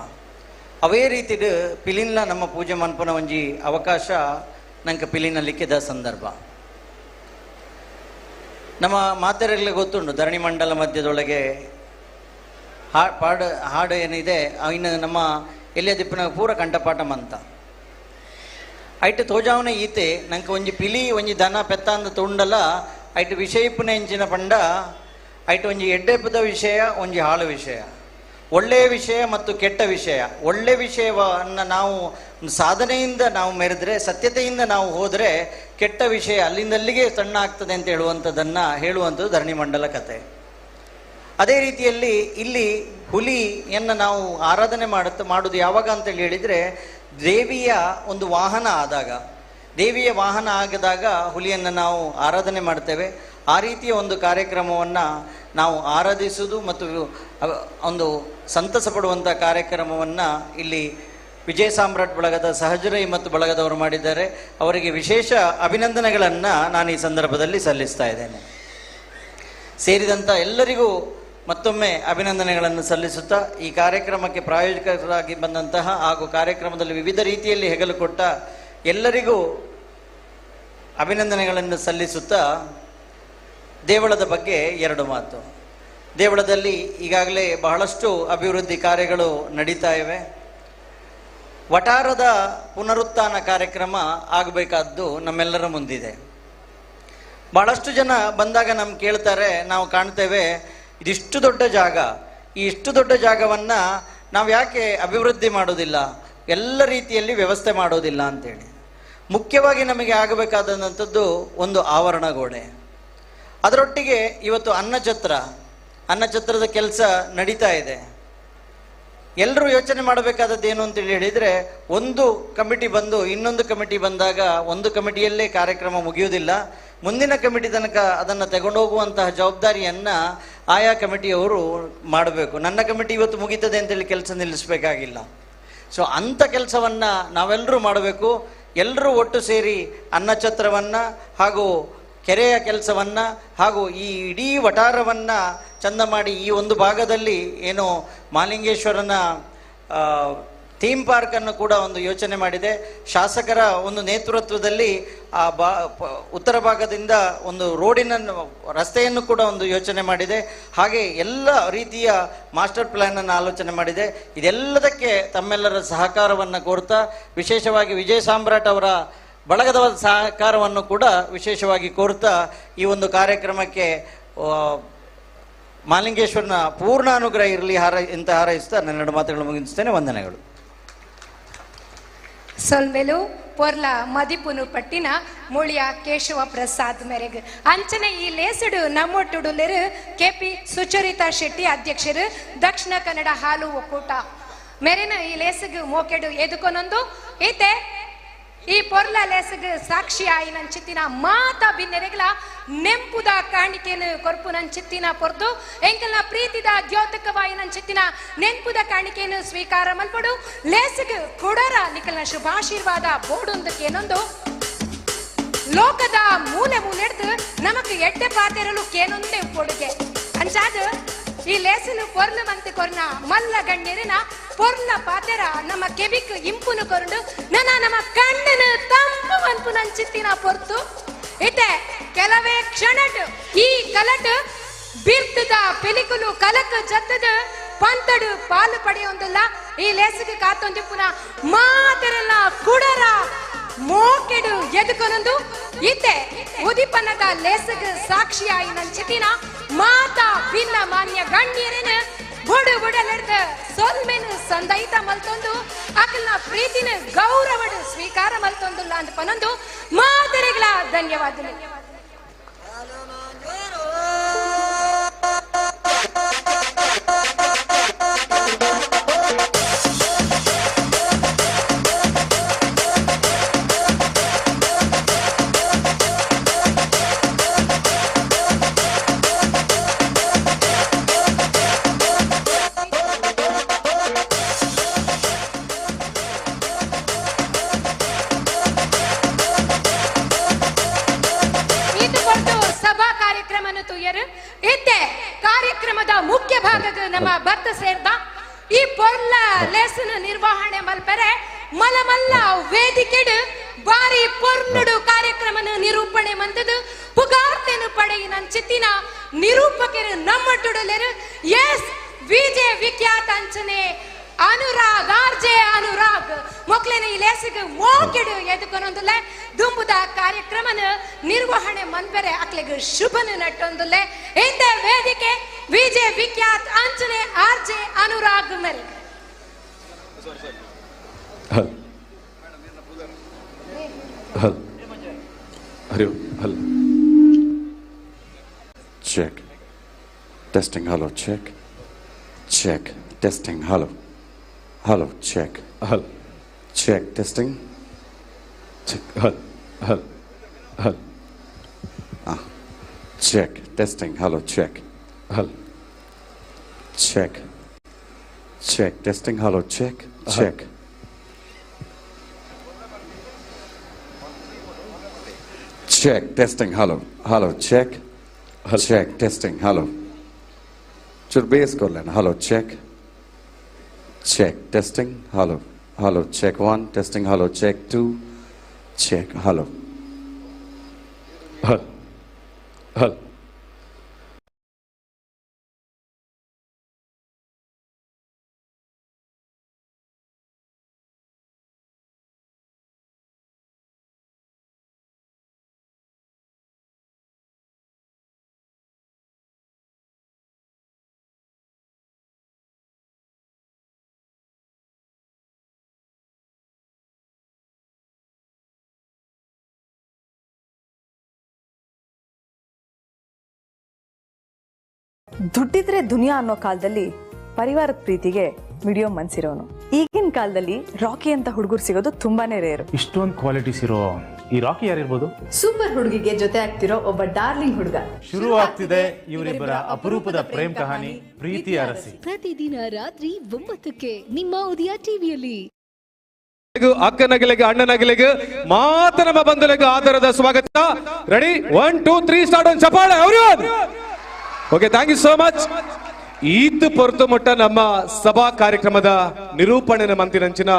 ಅವೇ ರೀತಿ ಪಿಲಿನ್ಲ ನಮ್ಮ ಪೂಜೆ ಮನ್ಪನ ಒಂಜಿ ಅವಕಾಶ ನಂಗೆ ಪಿಲಿನಲ್ಲಿಕ್ಕಿದ ಸಂದರ್ಭ. ನಮ್ಮ ಮಾತೆರೆಲ್ಲ ಗೊತ್ತುಂಡು ಧರಣಿ ಮಂಡಲ ಮಧ್ಯದೊಳಗೆ ಹಾಡು ಏನಿದೆ ಇನ್ನು ನಮ್ಮ ಎಲ್ಲಿಯ ದಿಪ್ಪಿನ ಪೂರ ಕಂಠಪಾಠ ಮಂತ ಐಟ್ ತೋಜಾವನ ಈತೆ ನಂಗೆ ಒಂಜಿ ಪಿಲಿ ಒಂಜಿ ದನ ಪೆತ್ತ ಅಂದ ತುಂಡಲ ಐಟ್ ವಿಷಯಪ್ಪನ ಎಂಚಿನ ಪಂಡ ಐಟ್ ಒಂಜಿ ಎಡ್ಡೆಪ್ಪದ ವಿಷಯ ಒಂಜಿ ಹಾಳು ವಿಷಯ, ಒಳ್ಳೆಯ ವಿಷಯ ಮತ್ತು ಕೆಟ್ಟ ವಿಷಯ. ಒಳ್ಳೆ ವಿಷಯವನ್ನು ನಾವು ಸಾಧನೆಯಿಂದ ನಾವು ಮೆರೆದ್ರೆ, ಸತ್ಯತೆಯಿಂದ ನಾವು ಹೋದರೆ ಕೆಟ್ಟ ವಿಷಯ ಅಲ್ಲಿಂದಲ್ಲಿಗೆ ಸಣ್ಣ ಆಗ್ತದೆ ಅಂತ ಹೇಳುವಂಥದ್ದು ಧರಣಿ ಮಂಡಲ ಕತೆ. ಅದೇ ರೀತಿಯಲ್ಲಿ ಇಲ್ಲಿ ಹುಲಿಯನ್ನು ನಾವು ಆರಾಧನೆ ಮಾಡುವುದು ಯಾವಾಗ ಅಂತೇಳಿ ಹೇಳಿದರೆ, ದೇವಿಯ ಒಂದು ವಾಹನ ಆದಾಗ, ದೇವಿಯ ವಾಹನ ಆಗದಾಗ ಹುಲಿಯನ್ನು ನಾವು ಆರಾಧನೆ ಮಾಡ್ತೇವೆ. ಆ ರೀತಿಯ ಒಂದು ಕಾರ್ಯಕ್ರಮವನ್ನು ನಾವು ಆರಾಧಿಸುವುದು ಮತ್ತು ಒಂದು ಸಂತಸ ಪಡುವಂಥ ಕಾರ್ಯಕ್ರಮವನ್ನು ಇಲ್ಲಿ ವಿಜಯ ಸಾಮ್ರಾಟ್ ಬಳಗದ ಸಹಜರೈ ಮತ್ತು ಬಳಗದವರು ಮಾಡಿದ್ದಾರೆ. ಅವರಿಗೆ ವಿಶೇಷ ಅಭಿನಂದನೆಗಳನ್ನು ನಾನು ಈ ಸಂದರ್ಭದಲ್ಲಿ ಸಲ್ಲಿಸ್ತಾ ಇದ್ದೇನೆ. ಸೇರಿದಂಥ ಎಲ್ಲರಿಗೂ ಮತ್ತೊಮ್ಮೆ ಅಭಿನಂದನೆಗಳನ್ನು ಸಲ್ಲಿಸುತ್ತಾ ಈ ಕಾರ್ಯಕ್ರಮಕ್ಕೆ ಪ್ರಾಯೋಜಕರಾಗಿ ಬಂದಂತಹ ಹಾಗೂ ಕಾರ್ಯಕ್ರಮದಲ್ಲಿ ವಿವಿಧ ರೀತಿಯಲ್ಲಿ ಹೆಗಲು ಕೊಟ್ಟ ಎಲ್ಲರಿಗೂ ಅಭಿನಂದನೆಗಳನ್ನು ಸಲ್ಲಿಸುತ್ತಾ ದೇವಳದ ಬಗ್ಗೆ ಎರಡು ಮಾತು. ದೇವಳದಲ್ಲಿ ಈಗಾಗಲೇ ಬಹಳಷ್ಟು ಅಭಿವೃದ್ಧಿ ಕಾರ್ಯಗಳು ನಡೀತಾ ಇವೆ. ವಠಾರದ ಪುನರುತ್ಥಾನ ಕಾರ್ಯಕ್ರಮ ಆಗಬೇಕಾದ್ದು ನಮ್ಮೆಲ್ಲರ ಮುಂದಿದೆ. ಬಹಳಷ್ಟು ಜನ ಬಂದಾಗ ನಮ್ಗೆ ಕೇಳ್ತಾರೆ, ನಾವು ಕಾಣ್ತೇವೆ ಇದಿಷ್ಟು ದೊಡ್ಡ ಜಾಗ, ಈ ಇಷ್ಟು ದೊಡ್ಡ ಜಾಗವನ್ನು ನಾವು ಯಾಕೆ ಅಭಿವೃದ್ಧಿ ಮಾಡೋದಿಲ್ಲ, ಎಲ್ಲ ರೀತಿಯಲ್ಲಿ ವ್ಯವಸ್ಥೆ ಮಾಡೋದಿಲ್ಲ ಅಂತೇಳಿ. ಮುಖ್ಯವಾಗಿ ನಮಗೆ ಆಗಬೇಕಾದಂಥದ್ದು ಒಂದು ಆವರಣ ಗೋಡೆ, ಅದರೊಟ್ಟಿಗೆ ಇವತ್ತು ಅನ್ನಛತ್ರದ ಕೆಲಸ ನಡೀತಾ ಇದೆ. ಎಲ್ಲರೂ ಯೋಚನೆ ಮಾಡಬೇಕಾದದ್ದು ಏನು ಅಂತೇಳಿ ಹೇಳಿದರೆ, ಒಂದು ಕಮಿಟಿ ಬಂದು ಇನ್ನೊಂದು ಕಮಿಟಿ ಬಂದಾಗ ಒಂದು ಕಮಿಟಿಯಲ್ಲೇ ಕಾರ್ಯಕ್ರಮ ಮುಗಿಯುವುದಿಲ್ಲ. ಮುಂದಿನ ಕಮಿಟಿ ತನಕ ಅದನ್ನು ತಗೊಂಡೋಗುವಂತಹ ಜವಾಬ್ದಾರಿಯನ್ನು ಆಯಾ ಕಮಿಟಿಯವರು ಮಾಡಬೇಕು. ನನ್ನ ಕಮಿಟಿ ಇವತ್ತು ಮುಗೀತದೆ ಅಂತೇಳಿ ಕೆಲಸ ನಿಲ್ಲಿಸಬೇಕಾಗಿಲ್ಲ. ಸೊ ಅಂಥ ಕೆಲಸವನ್ನು ನಾವೆಲ್ಲರೂ ಮಾಡಬೇಕು. ಎಲ್ಲರೂ ಒಟ್ಟು ಸೇರಿ ಅನ್ನಛತ್ರವನ್ನು ಹಾಗೂ ಕೆರೆಯ ಕೆಲಸವನ್ನು ಹಾಗೂ ಈ ಇಡೀ ವಠಾರವನ್ನು ಚಂದ ಮಾಡಿ, ಈ ಒಂದು ಭಾಗದಲ್ಲಿ ಏನು ಮಾಲಿಂಗೇಶ್ವರನ ಥೀಮ್ ಪಾರ್ಕನ್ನು ಕೂಡ ಒಂದು ಯೋಚನೆ ಮಾಡಿದೆ. ಶಾಸಕರ ಒಂದು ನೇತೃತ್ವದಲ್ಲಿ ಆ ಉತ್ತರ ಭಾಗದಿಂದ ಒಂದು ರಸ್ತೆಯನ್ನು ಕೂಡ ಒಂದು ಯೋಚನೆ ಮಾಡಿದೆ. ಹಾಗೆ ಎಲ್ಲ ರೀತಿಯ ಮಾಸ್ಟರ್ ಪ್ಲ್ಯಾನನ್ನು ಆಲೋಚನೆ ಮಾಡಿದೆ. ಇದೆಲ್ಲದಕ್ಕೆ ತಮ್ಮೆಲ್ಲರ ಸಹಕಾರವನ್ನು ಕೋರ್ತಾ, ವಿಶೇಷವಾಗಿ ವಿಜಯ ಸಾಮ್ರಾಟ್ ಅವರ ಬಳಗದ ಸಹಕಾರವನ್ನು ಕೂಡ ವಿಶೇಷವಾಗಿ ಕೋರ್ತಾ ಈ ಒಂದು ಕಾರ್ಯಕ್ರಮಕ್ಕೆ ಮಾಲಿಂಗೇಶ್ವರನ ಪೂರ್ಣ ಅನುಗ್ರಹ ಇರಲಿ ಅಂತ ಹಾರೈಸ್ತಾ ನನ್ನೆರಡು ಮಾತುಗಳು ಮುಗಿಸ್ತೇನೆ. ವಂದನೆಗಳು. ಸೊಲ್ಮೆಲು ಪೊರ್ಲ ಮದಿಪುನು ಪಟ್ಟಿನ ಮುಳಿಯ ಕೇಶವ ಪ್ರಸಾದ್ ಮೇರೆಗೆ ಅಂಚನೆ ಈ ಲೇಸಡು ನಮ್ಮೊಟ್ಟುಡುಲೆರು ಕೆಪಿ ಸುಚರಿತಾ ಶೆಟ್ಟಿ ಅಧ್ಯಕ್ಷರು ದಕ್ಷಿಣ ಕನ್ನಡ ಹಾಲು ಒಕ್ಕೂಟ ಮೇರೆನ ಈ ಲೇಸಗು ಮೋಕೆಡು ಎದುಕೊನೊಂದು ಈತೆ ಈ ಪೊರ್ಲ ಲೇಸಗ ಸಾಕ್ಷಿ ಆಯಿ ನನ್ ಚಿತ್ತಿನ ಮಾತ ಬಿನ್ನೆರೆಗಳ ನೆಂಪುದ ಕಾಣಿಕೆನು ಕೊರ್ಪು ನನ್ ಚಿತ್ತಿನ ಪೊರ್ದು ಎಂಕಲ್ನ ಪ್ರೀತಿದ ದ್ಯೋತಕವಾಯಿ ನನ್ ಚಿತ್ತಿನ ನೆಂಪುದ ಕಾಣಿಕೆನು ಸ್ವೀಕಾರ ಮಲ್ಪಡು ಲೇಸಗ ಕೊಡರ ನಿಕಲ್ನ ಶುಭಾಶೀರ್ವಾದ ಬೋಡೊಂದಕ್ಕೇನೊಂದು ಲೋಕದ ಮೂಲೆ ಮೂಲೆಡ್ದು ನಮಕ್ ಎಡ್ಡೆ ಪಾತೆರಲು ಕೇನೊಂದೇ ಕೊಡುಗೆ ಅಂಚಾದ ಈ ಲೇಸನು ಪೊರ್ಲು ಮಂತೆ ಕೊರ್ನ ಮಲ್ಲ ಗಣ್ಯರಿನ ಪೊರ್ಲ ಪಾತೆರ ನಮ್ಮ ಕೆಬಿಕ್ ಇಂಪುನು ಕೊರಂಡು ನಮ್ಮ ಕಣ್ಣನ ತಂಪು ಮನ್ಪು ನನ್ ಚಿತ್ತಿನ ಪೊರ್ತು ಇತ್ತೆ ಕೆಲವೇ ಕ್ಷಣಟ್ ಈ ಕಲಟ್ ಬೀರ್ತದ ಪೆಲಿಕುಲು ಕಲಕ್ ಜತ್ತದ ಪಂತಡು ಪಾಲು ಪಡೆಯೊಂದಿಲ್ಲ. ಈ ಲೇಸಿಗೆ ಕಾತೊಂದಿಪ್ಪುನ ಮಾತೆರೆಲ್ಲ ಕುಡರ ಮೋಕೆಡು ಎದುಕೊನೊಂದು ಇತ್ತೆ ಉದಿಪನದ ಲೇಸಗ ಸಾಕ್ಷಿಯಾಯಿ ನನ್ ಚಿತ್ತಿನ ಮಾತಾ ಭಿನ್ನ ಮಾನ್ಯ ಗಣ್ಯರೇನ ಬುಡಲೆಡ್ದ ಸೊಲ್ಮೆನು ಸಂದೈತ ಮಲ್ತೊಂದು ಅಕಲ್ನ ಪ್ರೀತಿನ ಗೌರವಡು ಸ್ವೀಕಾರ ಮಲ್ತೊಂದುಲ್ಲ ಅಂತ ಪನೊಂದು ಮಾತೆರೆಗಳ ಧನ್ಯವಾದಗಳು. ಕಾರ್ಯಕ್ರಮದ ಮುಖ್ಯ ಭಾಗಕ್ಕೆ ನಮ್ಮ ಭತ್ತ ಸೇರ್ದ ಈ ಪೊರ್ಲ ಲೆಸನ್ ನಿರ್ವಹಣೆ ಮಲ್ಪರೆ ಮಲಮಲ್ಲ ವೇದಿಕೆಡು ಬಾರಿ ಪೊರ್ನುಡು ಕಾರ್ಯಕ್ರಮನ ನಿರೂಪಣೆ ಮಂತದು ಪುಗಾರ್ತೆನು ಪಡೆಯಿನ ಚಿತ್ತಿನ ನಿರೂಪಕರು ನಮ್ಮಟ್ಟುಡಲೆರು ಎಸ್ ವಿಜೆ ವಿಖ್ಯಾತ ಅಂಚನೆ ಅನುರಾಗ್ ಆರ್ಜೆ ಅನುರಾಗ್ ಮೊಕ್ಲೆನ ಈ ಲೇಸಿಗೆ ಮೋಕೆಡು ಎದುಕೊನೊಂದುಲೆ ದುಂಬುದ ಕಾರ್ಯಕ್ರಮನ ನಿರ್ವಹಣೆ ಮನ್ಬೆರೆ ಅಕ್ಲೆಗೆ ಶುಭನ ನಟ್ಟೊಂದುಲೆ ಇಂದ ವೇದಿಕೆ ವಿಜೆ ವಿಖ್ಯಾತ ಅಂಚನೆ RJ Anurag mail Check. Testing, hello, check. Check. Testing, hello. Hello, check. Hello. Check, testing. Check. Hello. Hello. Hello. Check. Testing, hello, check. Hello. Check. Check. Testing, hello, check. Check. Check. Testing, hello. Hello, check. Check. Testing, hello. Should base call and hello, check. Check. Testing, hello. Hello, check 1. Testing, hello, check 2. Check, hello. Hello. Hello. ದುಡ್ಡಿದ್ರೆ ದುನಿಯಾ ಅನ್ನೋ ಕಾಲದಲ್ಲಿ ಪರಿವಾರದ ಪ್ರೀತಿಗೆ ವಿಡಿಯೋ ಮನ್ಸಿರೋನು. ಈಗಿನ ಕಾಲದಲ್ಲಿ ರಾಕಿ ಅಂತ ಹುಡುಗರು ಸಿಗೋದು ತುಂಬಾನೇ ರೇರು. ಇಷ್ಟೊಂದು ಕ್ವಾಲಿಟೀಸ್ ಇರೋ ಈ ರಾಕಿ ಯಾರಿರ್ಬೋದು? ಸೂಪರ್ ಹುಡುಗಿಗೆ ಜೊತೆ ಆಗ್ತಿರೋ ಒಬ್ಬ ಡಾರ್ಲಿಂಗ್ ಹುಡುಗ. ಶುರು ಆಗ್ತಿದೆ ಇವರಿಬ್ಬರ ಅಪರೂಪದ ಪ್ರೇಮ್ ಕಹಾನಿ ಪ್ರೀತಿ ಅರಸಿ. ಪ್ರತಿದಿನ ರಾತ್ರಿ 9ಕ್ಕೆ ನಿಮ್ಮ ಉದಯ ಟಿವಿಯಲ್ಲಿ. ಅಕ್ಕನಗಲಿಗೆ ಅಣ್ಣನಗಲಿಗೆ ಮಾತ್ರ ನಮ್ಮ ಬಂಧುಗಳಿಗೆ ಆಧಾರದ ಸ್ವಾಗತ. ರೆಡಿ 1 2 3 ಸ್ಟಾರ್ಟ್ ಒಂದು ಚಪ್ಪಾಳೆ everyone. Okay, thank you so much. ಈದ್ ಪೊರ್ತು ಮುಟ್ಟ ನಮ್ಮ ಸಭಾ ಕಾರ್ಯಕ್ರಮದ ನಿರೂಪಣೆ ಮಂತಿನಂಚಿನ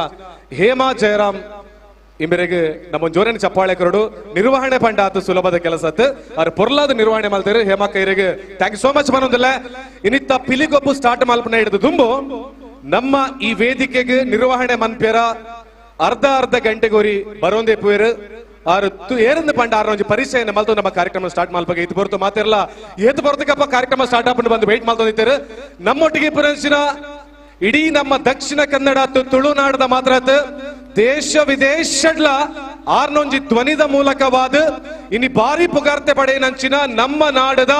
ಹೇಮಾ ಜಯರಾಮ್ ಇಂಬರಿಗೆ ನಮ್ಮ ಜೋರನ ಚಪ್ಪಾಳೆ ಕರಡು ನಿರ್ವಹಣೆ ಪಂಡ ಆತು ಸುಲಭದ ಕೆಲಸ ಅವ್ರ ಪೊರ್ಲಾದ ನಿರ್ವಹಣೆ ಮಾಡ್ತಾರೆ ಹೇಮಾ ಕೈರಿಗೆ ಥ್ಯಾಂಕ್ ಯು ಸೋ ಮಚ್. ಮನೊಂದಿಲ್ಲ ಇನ್ನಿತ್ತ ಪಿಲಿಗೊಬ್ಬು ಸ್ಟಾರ್ಟ್ ಮಲ್ಪನ ಹಿಡಿದು ದುಂಬು ನಮ್ಮ ಈ ವೇದಿಕೆಗೆ ನಿರ್ವಹಣೆ ಮನ್ಪೇರ ಅರ್ಧ ಗಂಟೆಗೋರಿ ಬರೋಂದೇ ಪೂಯರು ಆರು ಏರಂದು ಪಂಡ ಆರು ಪರಿಚಯ ಮಲ್ತು ನಮ್ಮ ಕಾರ್ಯಕ್ರಮ ಸ್ಟಾರ್ಟ್ ಮಾಡ್ಬೇಕು. ಇದು ಬರುತ್ತೋ ಮಾತಿರಲ್ಲ ಏತ್ ಬರ್ತಕ್ಕಪ್ಪ ಕಾರ್ಯಕ್ರಮ ಸ್ಟಾರ್ಟ್ ಆಗಿ ಬಂದು ವೇಟ್ ಮಾಡ್ತಿದ್ದಾರೆ. ನಮ್ಮೊಟ್ಟಿಗೆ ಪುರಂಚಿನ ಇಡೀ ನಮ್ಮ ದಕ್ಷಿಣ ಕನ್ನಡ ತುಳುನಾಡದ ಮಾತ್ರ ದೇಶ ವಿದೇಶಡ್ಲ ಆರ್ನೊಂಜಿ ಧ್ವನಿದ ಮೂಲಕವಾದ ಇನಿ ಬಾರಿ ಪುಗಾರ್ತೆ ಪಡೆಯನಂಚಿನ ನಮ್ಮ ನಾಡದ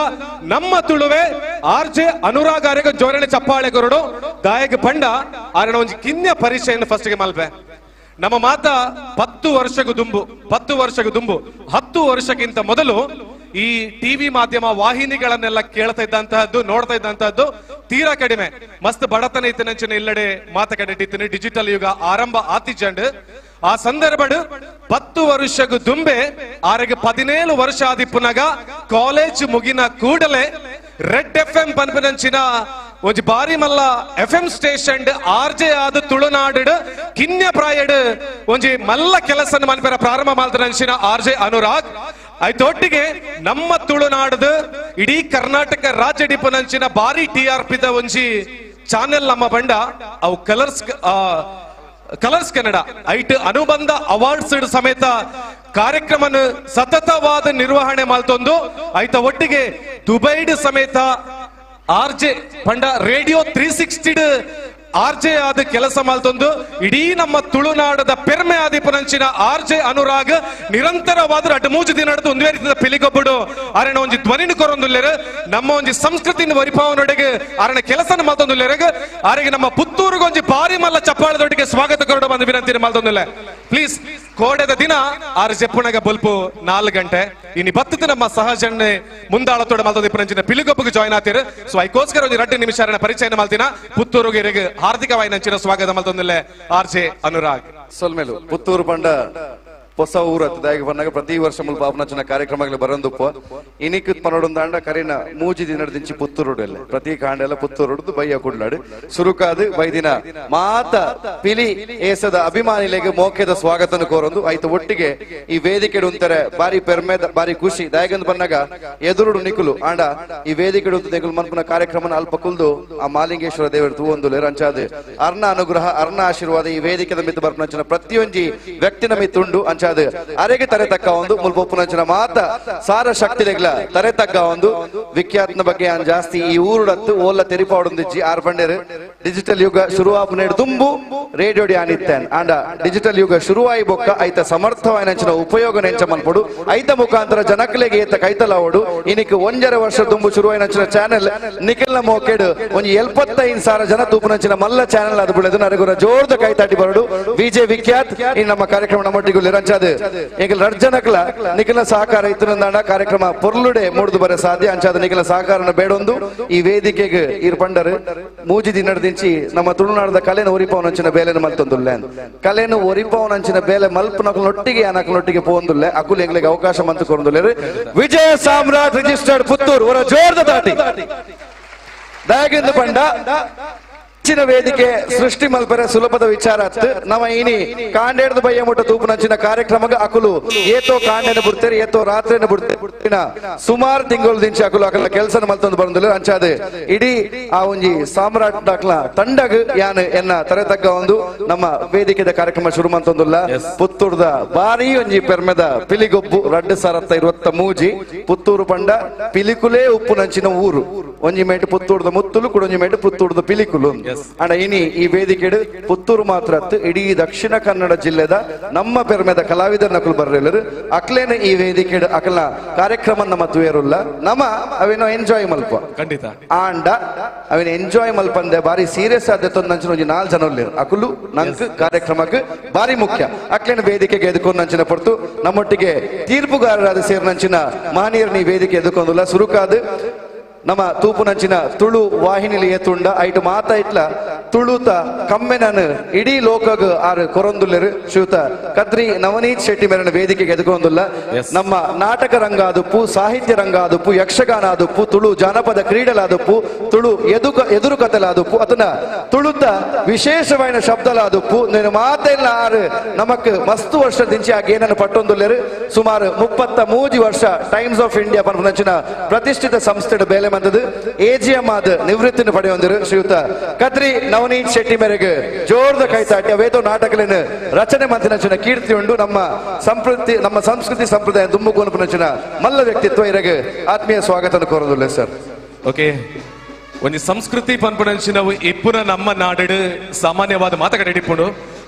ನಮ್ಮ ತುಳುವೆ ಆರ್ಜೆ ಅನುರಾಗಾರಿಗೆ ಜೋರಣೆ ಚಪ್ಪಾಳೆ ಕೊರಡು ದಾಯಕ ಪಂಡ ಆರಣ ಒಂಜಿ ಕಿನ್ಯ ಪರಿಚಯ ಫಸ್ಟ್ ಗೆ ಮಲ್ಪೆ. ನಮ್ಮ ಮಾತ 10 ವರ್ಷಕ್ಕೂ ದುಂಬು 10 ವರ್ಷಕ್ಕಿಂತ ಮೊದಲು ಈ ಟಿವಿ ಮಾಧ್ಯಮ ವಾಹಿನಿಗಳನ್ನೆಲ್ಲ ಕೇಳ್ತಾ ಇದ್ದಂತಹದ್ದು ನೋಡ್ತಾ ಇದ್ದಂತಹದ್ದು ತೀರಾ ಕಡಿಮೆ. ಮಸ್ತ್ ಬಡತನ ಇತ್ತಿನಂಚಿನ ಇಲ್ಲಡೆ ಮಾತಕಟ್ಟಿತ್ತಿನ ಡಿಜಿಟಲ್ ಯುಗ ಆರಂಭ ಆತಿಜಂಡ್ ಆ ಸಂದರ್ಭ 10 ವರ್ಷಕ್ಕೂ ದುಂಬೆ ಆರೆಗೆ 17 ವರ್ಷ ಆದಿಪ್ಪುನಾಗ ಕಾಲೇಜ್ ಮುಗಿನ ಕೂಡಲೇ ರೆಡ್ FM ಪನ್ಪನಂಚಿನ ಒಂಜಿ ಬಾರಿ ಮಲ್ಲ FM ಸ್ಟೇಷನ್ ಆರ್ಜೆ ಆದ ತುಳುನಾಡು ಕಿನ್ಯ ಪ್ರಾಯಡ್ ಒಂಜಿ ಮಲ್ಲ ಕೆಲಸ ಮನ್ಪೆರ ಪ್ರಾರಂಭ ಮಾಡ್ತಾರಂಚಿನ ಆರ್ಜೆ ಅನುರಾಗ್ ಆಯ್ತೊಟ್ಟಿಗೆ ನಮ್ಮ ತುಳುನಾಡದ ಇಡೀ ಕರ್ನಾಟಕ ರಾಜ್ಯ ಡಿಪನಂಚಿನ ಬಾರಿ TRP ದ ಒಂಜಿ ಚಾನೆಲ್ ನಮ್ಮ ಬಂಡ ಅವು ಕಲರ್ಸ್ ಕನ್ನಡ ಐಟ್ ಅನುಬಂಧ ಅವಾರ್ಡ್ಸ್ ಸಮೇತ ಕಾರ್ಯಕ್ರಮ ಸತತವಾದ ನಿರ್ವಹಣೆ ಮಾಡ್ತೊಂದು ಆಯ್ತ ಒಟ್ಟಿಗೆ ದುಬೈಡ್ ಸಮೇತ ಆರ್ಜೆ ಪಂಡ ರೇಡಿಯೋ 360 ಆರ್ಜೆ ಆದ ಕೆಲಸ ಮಾಡ್ತೊಂದು ಇಡೀ ನಮ್ಮ ತುಳುನಾಡದ ಪೆರ್ಮೆ ಆದಿಪನಂಚಿನ ಆರ್ಜೆ ಅನುರಾಗ್ ನಿರಂತರವಾದ 2-3 ದಿನ ನಡೆದು ಒಂದೇ ರೀತಿಯ ಪಿಲಿಗೊಬ್ಬಡು ಅರಣ ಒಂಜಿ ಧ್ವನಿನ ಕೊರೊಂದುಲ್ಲೆರ ನಮ್ಮ ಒಂಜಿ ಸಂಸ್ಕೃತಿನ ವರಿಪಾವನೊಡೆಗೆ ಅರಣ ಕೆಲಸನ ಮಾಡ್ತೊಂದುಲ್ಲೆರಗ ಆರೆಗೆ ನಮ್ಮ ಪುತ್ತೂರಿಗೆ ಒಂಜಿ ಬಾರಿ ಮಲ್ಲ ಚಪ್ಪಾಳದೊಟ್ಟಿಗೆ ಸ್ವಾಗತ ಕೊರಡು ಬಂದು ವಿನಂತಿ ಮಾಡ್ತೊಂದುಲ್ಲೆ. ಪ್ಲೀಸ್ ಕೋಡೆದ ದಿನ ಆರು ಜೆಪ್ಪುಣಗ ಬಲ್ಪು 4 ಗಂಟೆ ಇನಿ ಬತ್ತದ ನಮ್ಮ ಸಹಜನ್ನೇ ಮುಂದಾಳತೋಡ ಮಲ್ತೊಂದಿಪ್ಪನಂಚಿನ ಪಿಲಿಗೊಬ್ಬಗೆ ಜಾಯ್ನ್ ಆತಿರು. ಸೊ ಐಕೋಸ್ಕರ ಒಂದು 2 ನಿಮಿಷ ಪರಿಚಯ ಮಾಡ್ತೀನ. ಪುತ್ತೂರಿಗೆ ಹಾರ್ದಿಕವಾಗಿ ನಂಚಿನ ಸ್ವಾಗತ ಮಲ್ತೊಂದಿಲ್ಲ ಆರ್ಜೆ ಅನುರಾಗ್. ಸೊಲ್ಮೇಲು ಪುತ್ತೂರು ಪಂಡ ಹೊಸ ಊರತ್ತು ದಾಗಿ ಬಂದಾಗ ಪ್ರತಿ ವರ್ಷ ಮುಲ್ಪ ಆಪನಂಚಿನ ಕಾರ್ಯಕ್ರಮಗಳು ಬರಂದುಪ್ಪ ಇನಿಕ್ ಪನೊಡೊಂದಾಂಡ ಕರಿನ ಮೂಜಿ ದಿನದಿಂಚಿ ಪುತ್ತೂರುಡೆಲ್ಲ ಪ್ರತಿ ಕಾಂಡೆಲ್ಲ ಪುತ್ತೂರುಡ್ದು ಬಯ್ಯ ಕುಡ್ಲಾಡು ಸುರುಕಾದು ಬೈದಿನ ಮಾತ ಪಿಲಿ ಏಸದ ಅಭಿಮಾನಿಲೆಗೆ ಮೋಕೆದ ಸ್ವಾಗತನ ಕೋರೊಂದು ಆಯ್ತು ಒಟ್ಟಿಗೆ ಈ ವೇದಿಕೆ ಉಂತಾರೆ ಬಾರಿ ಪೆರ್ಮೆದ ಬಾರಿ ಖುಷಿ ದಾಯಗಂದ್ ಬಂದಾಗ ಎದುರುಡು ನಿಕುಲು ಆಂಡ ಈ ವೇದಿಕೆ ತೆಗುಲು ಮನ್ಪುನ ಕಾರ್ಯಕ್ರಮ ಅಲ್ಪ ಕುಲ್ದು ಆ ಮಾಲಿಂಗೇಶ್ವರ ದೇವರು ತೂವೊಂದು ರಂಚಾದು ಅರ್ಣ ಅನುಗ್ರಹ ಅರ್ಣ ಆಶೀರ್ವಾದ ಈ ವೇದಿಕೆದ ಮಿತ್ತು ಬರ್ಪನಂಚಿನ ಪ್ರತಿಯೊಂಜಿ ವ್ಯಕ್ತಿನ ಮಿತ್ತುಂಡು ಅಂಚಾದ ಅರೆಗೆ ತರೆ ತಕ್ಕ ಒಂದು ಮುಲ್ಪೊಪ್ಪುನಂಚಿನ ಮಾತ ಸಾರ ಶಕ್ತಿಲೆಗ್ಲ ತರೆ ತಕ್ಕ ಒಂದು ವಿಖ್ಯಾತನ ಬಗ್ಗೆ ಜಾಸ್ತಿ ಈ ಊರುಡತ್ತು ಓಲ್ಲ ತೆರಿಪಾವಡೊಂದಿಜ್ಜಿ ಆರ್ ಬಂಡೇರು ಡಿಜಿಟಲ್ ಯುಗ ಶುರುವಾಪುನೇಡು ತುಂಬು ರೇಡಿಯೋಡಿ ಆನಿತ್ತೇನ್ ಆಂಡ ಡಿಜಿಟಲ್ ಯುಗ ಶುರುವಾಯಿ ಬೊಕ್ಕ ಐತ ಸಮರ್ಥವಾಯಿನಂಚಿನ ಉಪಯೋಗ ನೆಂಚ ಮಲ್ಪಡು ಐತ ಮುಖಾಂತರ ಜನಕ್ಲೆಗೆ ಏತ ಕೈತಲಾವಡು ಇನಿಕ್ 1.5 ವರ್ಷ ತುಂಬು ಶುರುವಾಯಿನಂಚಿನ ಚಾನೆಲ್ ನಿಖಿಲ್ನ ಮೋಕೆಡು ಒಂಜಿ 75,000 ಜನ ತೂಪುನಂಚಿನ ಮಲ್ಲ ಚಾನೆಲ್ ಅದು ಬಿಳೆದು ನರಗುರ ಜೋರ್ದ ಕೈತಾಟಿ ಬರಡು ವಿಜೆ ವಿಖ್ಯಾತ್ ಇನ್ನು ನಮ್ಮ ಕಾರ್ಯಕ್ರಮ ನಮ್ಮೊಟ್ಟಿಗೆ ರಂಚಾದ ಈಗ ರಡ್ಜನಕ್ಲ ನಿಖಿಲ ಸಹಕಾರ ಇತ್ತುನಂದಾಂಡ ಕಾರ್ಯಕ್ರಮ ಪೊರ್ಲುಡೆ ಮೂಡ್ದು ಬರ ಸಾಧ್ಯ ಅಂಚಾದ ನಿಖಿಲ ಸಹಕಾರನ ಬೇಡೊಂದು ಈ ವೇದಿಕೆಗೆ ಇರ್ ಪಂಡರು ಮೂಜಿ ದಿನದಿಂಚಿ ನಮ್ಮ ತುಳುನಾಡದ ಕಲೆನ ಒರಿಪವನಂಚಿನ ಬೇಲೆನ ಮಲ್ತೊಂದುಲ್ಲೆ ಕಲೆನು ಒರಿಪವನಂಚಿನ ಬೇಲೆ ಮಲ್ಪನೊಟ್ಟಿಗೆ ಅನಕ್ಲೊಟ್ಟಿಗೆ ಪೋಂದುಲ್ಲೆ ಅಕುಲ್ ಎಂಗ್ಲಿಗೆ ಅವಕಾಶ ಮಂತು ಕೊರೊಂದುಲ್ಲೆ ವಿಜಯ ಸಾಮ್ರಾಟ್ ರಿಜಿಸ್ಟರ್ಡ್ ಪುತ್ತೂರು ಅವರ ಜೋರ್ದ ದಾಟಿ ದಯಗಿಂದ ಪಂಡ ಹೆಚ್ಚಿನ ವೇದಿಕೆ ಸೃಷ್ಟಿ ಮಲ್ಪರೆ ಸುಲಭದ ವಿಚಾರ ನಮ್ಮ ಇನಿ ಕಾಂಡೇಡ್ದು ಬಯ್ಯ ಮುಟ್ಟ ತೂಪುನಂಚಿನ ಕಾರ್ಯಕ್ರಮಗ ಅಕುಲು ಏತೋ ಕಾಂಡೆನ ಬಿಡ್ತೇರಿ ಏತೋ ರಾತ್ರಿನ ಬಿಡ್ತೇರಿನ ಸುಮಾರು ತಿಂಗಳು ದಿಂಚಿ ಅಕುಲು ಅಕಲ ಕೆಲಸನ ಮಲ್ತೊಂದು ಬರಂದಿಲ್ಲ ಅಂಚಾದೆ ಇಡೀ ಆ ಒಂಜಿ ಸಾಮ್ರಾಟ್ ದಾಕ್ಲ ತಂಡಗ ಯಾನ್ ಎನ್ನ ತರೆ ತಗ್ಗ ಒಂದು ನಮ್ಮ ವೇದಿಕೆದ ಕಾರ್ಯಕ್ರಮ ಶುರು ಮಂತೊಂದುಲ್ಲ ಪುತ್ತೂರ್ದ ಬಾರಿ ಒಂಜಿ ಪೆರ್ಮೆದ ಪಿಲಿಗೊಬ್ಬು 2023 ಪುತ್ತೂರು ಪಂಡ ಪಿಲಿಕುಲೇ ಉಪ್ಪುನಂಚಿನ ಊರು ಒಂಜಿ ಮೇಟ್ ಪುತ್ತೂರ್ದ ಮುತ್ತುಲು ಕುಡೊಂಜಿ ಮೇಟ್ ಪುತ್ತೂರ್ದ ಪಿಲಿಕುಲು ಅಣ್ಣ ಇನಿ ಈ ವೇದಿಕೆ ಪುತ್ತೂರು ಮಾತ್ರ ಇಡೀ ದಕ್ಷಿಣ ಕನ್ನಡ ಜಿಲ್ಲೆದ ನಮ್ಮ ಪೆರ್ಮೆದ ಕಲಾವಿದರ ನಕಲು ಬರ್ರೆಲ್ಲರು ಅಕ್ಲೇನ ಈ ವೇದಿಕೆ ಅಕಲ ಕಾರ್ಯಕ್ರಮ ನಮ್ಮ ತುಯರುಲ್ಲ ನಮ್ಮ ಅವೇನೋ ಎಂಜಾಯ್ ಮಲ್ಪ ಖಂಡಿತ ಆಂಡ ಅವೇನ ಎಂಜಾಯ್ ಮಲ್ಪಂದೆ ಬಾರಿ ಸೀರಿಯಸ್ ಆದ ನಂಚಿನ ಒಂಜಿ 4 ಜನ ಉಳ್ಳೇರು ಅಕುಲು ನಂಕ್ ಕಾರ್ಯಕ್ರಮಕ್ಕೆ ಬಾರಿ ಮುಖ್ಯ ಅಕ್ಲೇನ ವೇದಿಕೆಗೆ ಎದುಕೊಂಡು ನಂಚಿನ ಪೊರ್ತು ನಮ್ಮೊಟ್ಟಿಗೆ ತೀರ್ಪುಗಾರರಾದ ಸೇರಿನಂಚಿನ ಮಹನೀಯರನ್ನ ಈ ವೇದಿಕೆ ಎದುಕೊಂದುಲ್ಲ ಸುರುಕಾದ ನಮ್ಮ ತೂಪುನಂಚಿನ ತುಳು ವಾಹಿನಿಲಿ ಏತುಂಡ ಐಟು ಮಾತ ಇಟ್ಲ ತುಳುತ ಕಮ್ಮೆನನ್ ಇಡೀ ಲೋಕಗ್ ಆರು ಕೊರೊಂದುಲ್ಲೆರು ಶ್ರೀಯುತ ಕದ್ರಿ ನವನೀತ್ ಶೆಟ್ಟಿ ಮೇರನ ವೇದಿಕೆಗೆ ಎದುಕೊಂದುಲ್ಲ ನಮ್ಮ ನಾಟಕ ರಂಗ ಆದುಪ್ಪು ಸಾಹಿತ್ಯ ರಂಗ ಆದುಪ್ಪು ಯಕ್ಷಗಾನ ಆದುಪ್ಪು ತುಳು ಜಾನಪದ ಕ್ರೀಡಲಾದುಪ್ಪು ತುಳು ಎದುರು ಕಥಲಾದುಪ್ಪು ಅದನ್ನ ತುಳುತ ವಿಶೇಷವಾದ ಶಬ್ದಲಾದುಪ್ಪು నేను ಮಾತೆಲ್ಲ ಆರು ನಮಕ್ ಮಸ್ತು ವರ್ಷ ದಿಂಚಿ ಆ ಗೇನನ್ನು ಪಟ್ಟೊಂದುಲ್ಲೆರು ಸುಮಾರು 33 ವರ್ಷ ಟೈಮ್ಸ್ ಆಫ್ ಇಂಡಿಯಾ ಪನ್ಪುನಂಚಿನ ಪ್ರತಿಷ್ಠಿತ ಸಂಸ್ಥೆಯ ಬೇಲೆ ಮಂದದು ಎಜಿಎಂ ಆದ ನಿವೃತ್ತಿನ ಪಡೆಯೊಂದಿರು ಶ್ರೀಯುತ ಕದ್ರಿ ನವನೀತ್ ಶೆಟ್ಟಿ ಮೇರೆಗೆ ಜೋರ್ದ ಕೈತಾಟಿ ಅವೇದೋ ನಾಟಕಲಿನ ರಚನೆ ಮಂತಿನಂಚಿನ ಕೀರ್ತಿ ಉಂಡು ನಮ್ಮ ಸಂಸ್ಕೃತಿ ಸಂಪ್ರದಾಯ ದುಮ್ಮುಕೋನಪುನಂಚಿನ ಮಲ್ಲ ವ್ಯಕ್ತಿತ್ವ ಇರಗೆ ಆತ್ಮೀಯ ಸ್ವಾಗತ ಕೋರದುಲ್ಲೆ ಸರ್ ಓಕೆ ಒಂಜಿ ಸಂಸ್ಕೃತಿ ಪನ್ಪುನಂಚಿನವು ಇಪ್ಪುನ ನಮ್ಮ ನಾಡು ಸಾಮಾನ್ಯವಾದ ಮಾತುಕಡೆ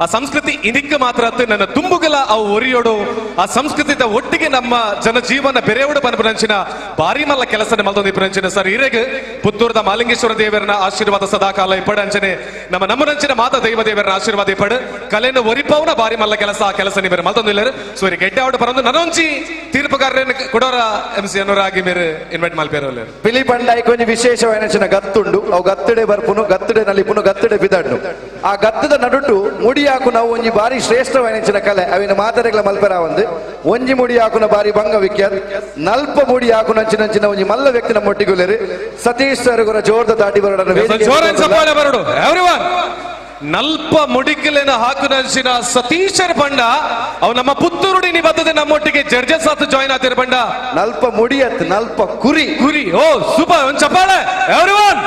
ಆ ಸಂಸ್ಕೃತಿ ಇದಕ್ಕೆ ಮಾತ್ರ ನನ್ನ ತುಂಬುಗಲ ಅವು ಒರಿಯೋಡು ಆ ಸಂಸ್ಕೃತಿದ ಒಟ್ಟಿಗೆ ನಮ್ಮ ಜನಜೀವನ ಬೆರೆಯೋಡು ಪನ್ಪುನಂಚಿನ ಬಾರಿ ಮಲ್ಲ ಕೆಲಸ ಮಲ್ದೊಂದಿಪ್ಪುನಂಚಿನ ಸರ್ ಇರೆಗೆ ಪುತ್ತೂರದ ಮಾಲಿಂಗೇಶ್ವರ ದೇವರನ ಆಶೀರ್ವಾದ ಸದಾಕಾಲ ಇಪ್ಪಡ ಅಂಚನೆ ನಮ್ಮನಂಚಿನ ಮಾತ ದೈವ ದೇವರನ ಆಶೀರ್ವಾದ ಇಪ್ಪಡು ಕಲೆಯನ್ನು ಒರಿಪವನ ಬಾರಿ ಮಲ್ಲ ಕೆಲಸ ಆ ಕೆಲಸ ನೀವೇರು ಮಲ್ತೊಂದಿಲ್ಲರು ಸೊ ಇರಿ ಗೆಡ್ಡೆ ಆವಡು ಪರಂದು ನನೊಂಚಿ ತೀರ್ಪುಗಾರರನ್ನು ಕೊಡೋರ MC ಅನ್ನೋರಾಗಿ ಮೇರೆ ಇನ್ವೈಟ್ ಮಲ್ಪೇರಲ್ಲ ಪಿಲಿ ಪಂಡಾಯಿ ಕೊಂಚ ವಿಶೇಷವಾದ ಗತ್ತುಂಡು ಅವು ಗತ್ತಡೆ ಬರ್ಪುನು ಗತ್ತಡೆ ನಲಿಪುನು ಗತ್ತಡೆ ಬಿದಡ್ಡು ಆ ಗತ್ತದ ನಡುಟು ಮುಡಿಯಾಕು ನಾವು ಒಂಜಿ ಬಾರಿ ಶ್ರೇಷ್ಠವಾದ ಕಲೆ ಅವಿನ ಮಾತರೆಗಳ ಮಲ್ಪರ ಒಂದು ಒಂಜಿ ಮುಡಿಯಾಕುನ ಬಾರಿ ಭಂಗ ವಿಖ್ಯಾತ್ ನಲ್ಪ ಮುಡಿಯಾಕು ನಂಚಿನ ಒಂಜಿ ಮಲ್ಲ ವ್ಯಕ್ತಿ ನಮ್ಮ ಒಟ್ಟಿಗುಲೇರು ಸತೀಶ್ ಸರ್ ಗುರ ಜೋರ್ದ ದಾಟಿ ಬರೋಣ ನಲ್ಪ ಮುಡಿಕಲಿನ ಹಾಕುನಂಚಿನ ಸತೀಶರ್ ಬಂಡ ಅವು ನಮ್ಮ ಪುತ್ತೂರುಡಿ ನಿಬದ್ಧತೆ ನಮ್ಮೊಟ್ಟಿಗೆ ಜಡ್ಜಸ್ ಆತು ಜಾಯಿನ್ ಆತಿರ ಬಂಡ ನಲ್ಪ ಮುಡಿಯತ್ ನಲ್ಪ ಕುರಿ ಓ ಸೂಪರ್ ಒಂದು ಚಪ್ಪಾಳೆ ಎವ್ರಿವನ್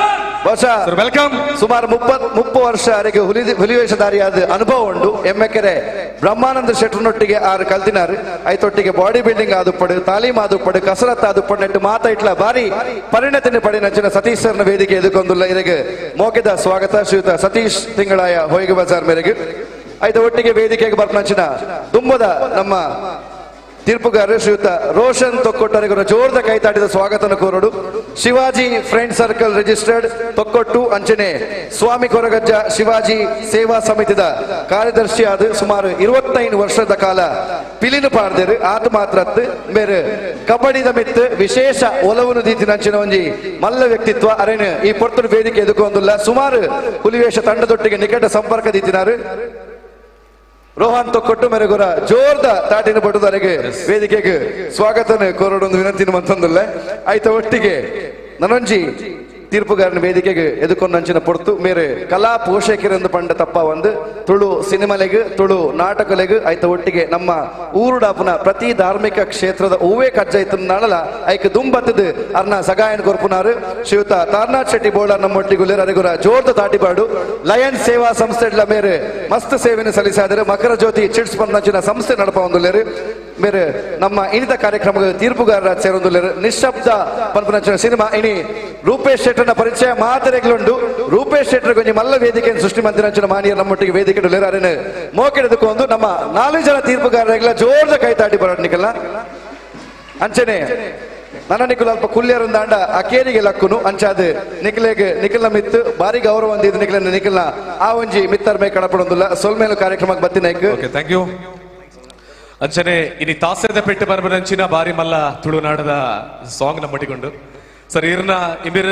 ವೆಲ್ಕಮ್ ಸುಮಾರು 30 ವರ್ಷ ಅವರಿಗೆ ಹುಲಿವೇಷಧಾರಿಯಾದ ಅನುಭವ ಉಂಡು ಎಮ್ಮೆಕೆರೆ ಬ್ರಹ್ಮಾನಂದ ಶೆಟ್ರನೊಟ್ಟಿಗೆ ಆರು ಕಲ್ತಿನಾರು ಐತೊಟ್ಟಿಗೆ ಬಾಡಿ ಬಿಲ್ಡಿಂಗ್ ಆದುಪಡು ತಾಲೀಮ್ ಆದುಪಡು ಕಸರತ್ ಆದುಪಡು ನೆಟ್ಟು ಮಾತ ಇಟ್ಲ ಬಾರಿ ಪರಿಣತಿನ ಪಡಿನಂಚಿನ ಸತೀಶ್ ಸರ್ನ ವೇದಿಕೆ ಎದುಕೊಂದುಲ್ಲ ಇದಕ್ಕೆ ಮೋಕೆದ ಸ್ವಾಗತ ಶ್ರೀಯುತ ಸತೀಶ್ ತಿಂಗಳಾಯ ಹೊಯ್ಗೆ ಬಜಾರ್ ಮೇರೆಗೆ ಐದು ಒಟ್ಟಿಗೆ ವೇದಿಕೆಗೆ ಬರ್ಪನಂಚಿನ ತುಂಬದ ನಮ್ಮ ತೀರ್ಪುಗಾರರು ಶ್ರೀಯುತ ರೋಷನ್ ತೊಕ್ಕೊಟ್ಟವರಿಗೆ ಜೋರ್ದ ಕೈತಾಟಿದ ಸ್ವಾಗತನ ಕೋರಡು Shivaji friend circle registered Thokkottu ಅಂಚನೆ ಸ್ವಾಮಿ ಕೊರಗಜ್ಜ ಶಿವಾಜಿ ಸೇವಾ ಸಮಿತಿದ ಕಾರ್ಯದರ್ಶಿ ಆದ ಸುಮಾರು 25 ವರ್ಷದ ಕಾಲ ಪಿಲಿನು ಪಾಡ್ದೇರು ಆತ ಮಾತ್ರ ಬೇರೆ ಕಬಡ್ಡಿದ ಮಿತ್ ವಿಶೇಷ ಒಲವನ್ನು ದೀತಿನಂಚಿನ ಒಂಜಿ ಮಲ್ಲ ವ್ಯಕ್ತಿತ್ವ ಅರೇನು ಈ ಪೊರ್ತುಡು ವೇದಿಕೆ ಎದುಕೊಂದಿಲ್ಲ ಸುಮಾರು ಹುಲಿವೇಷ ತಂಡದೊಟ್ಟಿಗೆ ನಿಕಟ ಸಂಪರ್ಕ ದೀತಿನಾರು ರೋಹನ್ ತೊಕ್ಕೊಟ್ಟು ಮೆರೆಗುರ ಜೋರ್ದ ತಾಟಿನ ಪಟ್ಟುದಾರಿಗೆ ವೇದಿಕೆಗೆ ಸ್ವಾಗತನ ಕೋರಡೊಂದು ವಿನಂತಿನ ಮಂತಂದಲ್ಲ ಆಯ್ತ ಒಟ್ಟಿಗೆ ನನೊಂಜಿ ತೀರ್ಪುಗಾರನ ವೇದಿಕೆಗೆ ಎದುಕೊಂಡಂಚಿನ ಪೊರ್ತು ಮೇರೆ ಕಲಾ ಪೋಷಕರೆಂದು ಪಂಡ ತಪ್ಪ ಒಂದು ತುಳು ಸಿನಿಮಲೆಗ್ ತುಳು ನಾಟಕಲೆಗ್ ಆಯ್ತ ಒಟ್ಟಿಗೆ ನಮ್ಮ ಊರುಡಾಪುನ ಪ್ರತಿ ಧಾರ್ಮಿಕ ಕ್ಷೇತ್ರದ ಹೂವೇ ಕಜ್ಜ ಇತ್ತು ನಾಳಲ ಐಕ್ ದುಂಬತ್ತದ ಅರ್ನ ಸಗಾಯನ್ ಕೊರ್ಪುನಾರು ಶ್ರೀಯುತ ತಾರ್ನಾಥ್ ಶೆಟ್ಟಿ ಬೋಳರ್ ನಮ್ಮೊಟ್ಟಿಗುಲ್ಲೇರ್ ಅರೆಗುರ ಜೋರ್ದ ತಾಟಿಪಾಡು ಲಯನ್ ಸೇವಾ ಸಂಸ್ಥೆಡ್ಲ ಮೇರೆ ಮಸ್ತ್ ಸೇವೆಯನ್ನು ಸಲ್ಲಿಸಾದರೆ ಮಕರ ಜ್ಯೋತಿ ಚಿಟ್ಸ್ ಬಂದಂಚಿನ ಸಂಸ್ಥೆ ನಡಪ ಒಂದುಲ್ಲೇರು ಮೇರೆ ನಮ್ಮ ಇನಿತ ಕಾರ್ಯಕ್ರಮ ತೀರ್ಪುಗಾರರ ಸೇರೊಂದುಲ್ಲೇರು ನಿಶ್ಶಬ್ದ ಪನ್ಪನಂಚಿನ ಸಿನಿಮಾ ಇನಿ ರೂಪೇಶ್ ಶೆಟ್ಟರ್ನ ಪರಿಚಯ ಮಾತರೆಗಳುಂಡು ರೂಪೇಶ್ ಶೆಟ್ಟರ್ ಕೊಂಚ ಮಲ್ಲ ವೇದಿಕೆಯನ್ನು ಸೃಷ್ಟಿ ಮಂದಿರಂಚಿನ ಮಾನಿಯರ್ ನಮ್ಮೊಟ್ಟಿಗೆ ವೇದಿಕೆ ಅರೇನು ಮೋಕೆಡೆದುಕೊಂಡು ನಮ್ಮ 4 ಜನ ತೀರ್ಪುಗಾರರೆಲ್ಲ ಜೋರ್ದ ಕೈ ತಾಟಿ ಬರೋಣ ನಿಕಲ್ನ ಅಂಚನೆ ನನ್ನ ನಿಖಲ್ ಅಲ್ಪ ಕುಲ್ಯರಂದಾಂಡ ಅಕೇರಿಗೆ ಲಕ್ಕುನು ಅಂಚಾದ ನಿಖಲ್ನ ಮಿತ್ತು ಬಾರಿ ಗೌರವ ಅಂದಿದ್ದು ನಿಖಲ್ನ ಆ ಒಂಜಿ ಮಿತ್ತರ್ ಮೇ ಕಡಪಡೊಂದಿಲ್ಲ ಸೊಲ್ಮೇಲು ಕಾರ್ಯಕ್ರಮಕ್ಕೆ ಬತ್ತಿನಾಯ್ಕ ಥ್ಯಾಂಕ್ ಯು ಅಂಚನೆ ಇನಿ ತಾಸೆದ ಪೆಟ್ಟು ಬರ್ಬರಂಚಿನ ಬಾರಿ ಮಲ್ಲ ತುಳುನಾಡದ ಸಾಂಗ್ ನಮ್ಮೊಟ್ಟಿಗೊಂಡು ಸರ್ ಇರ್ನ ಇಮಿರ್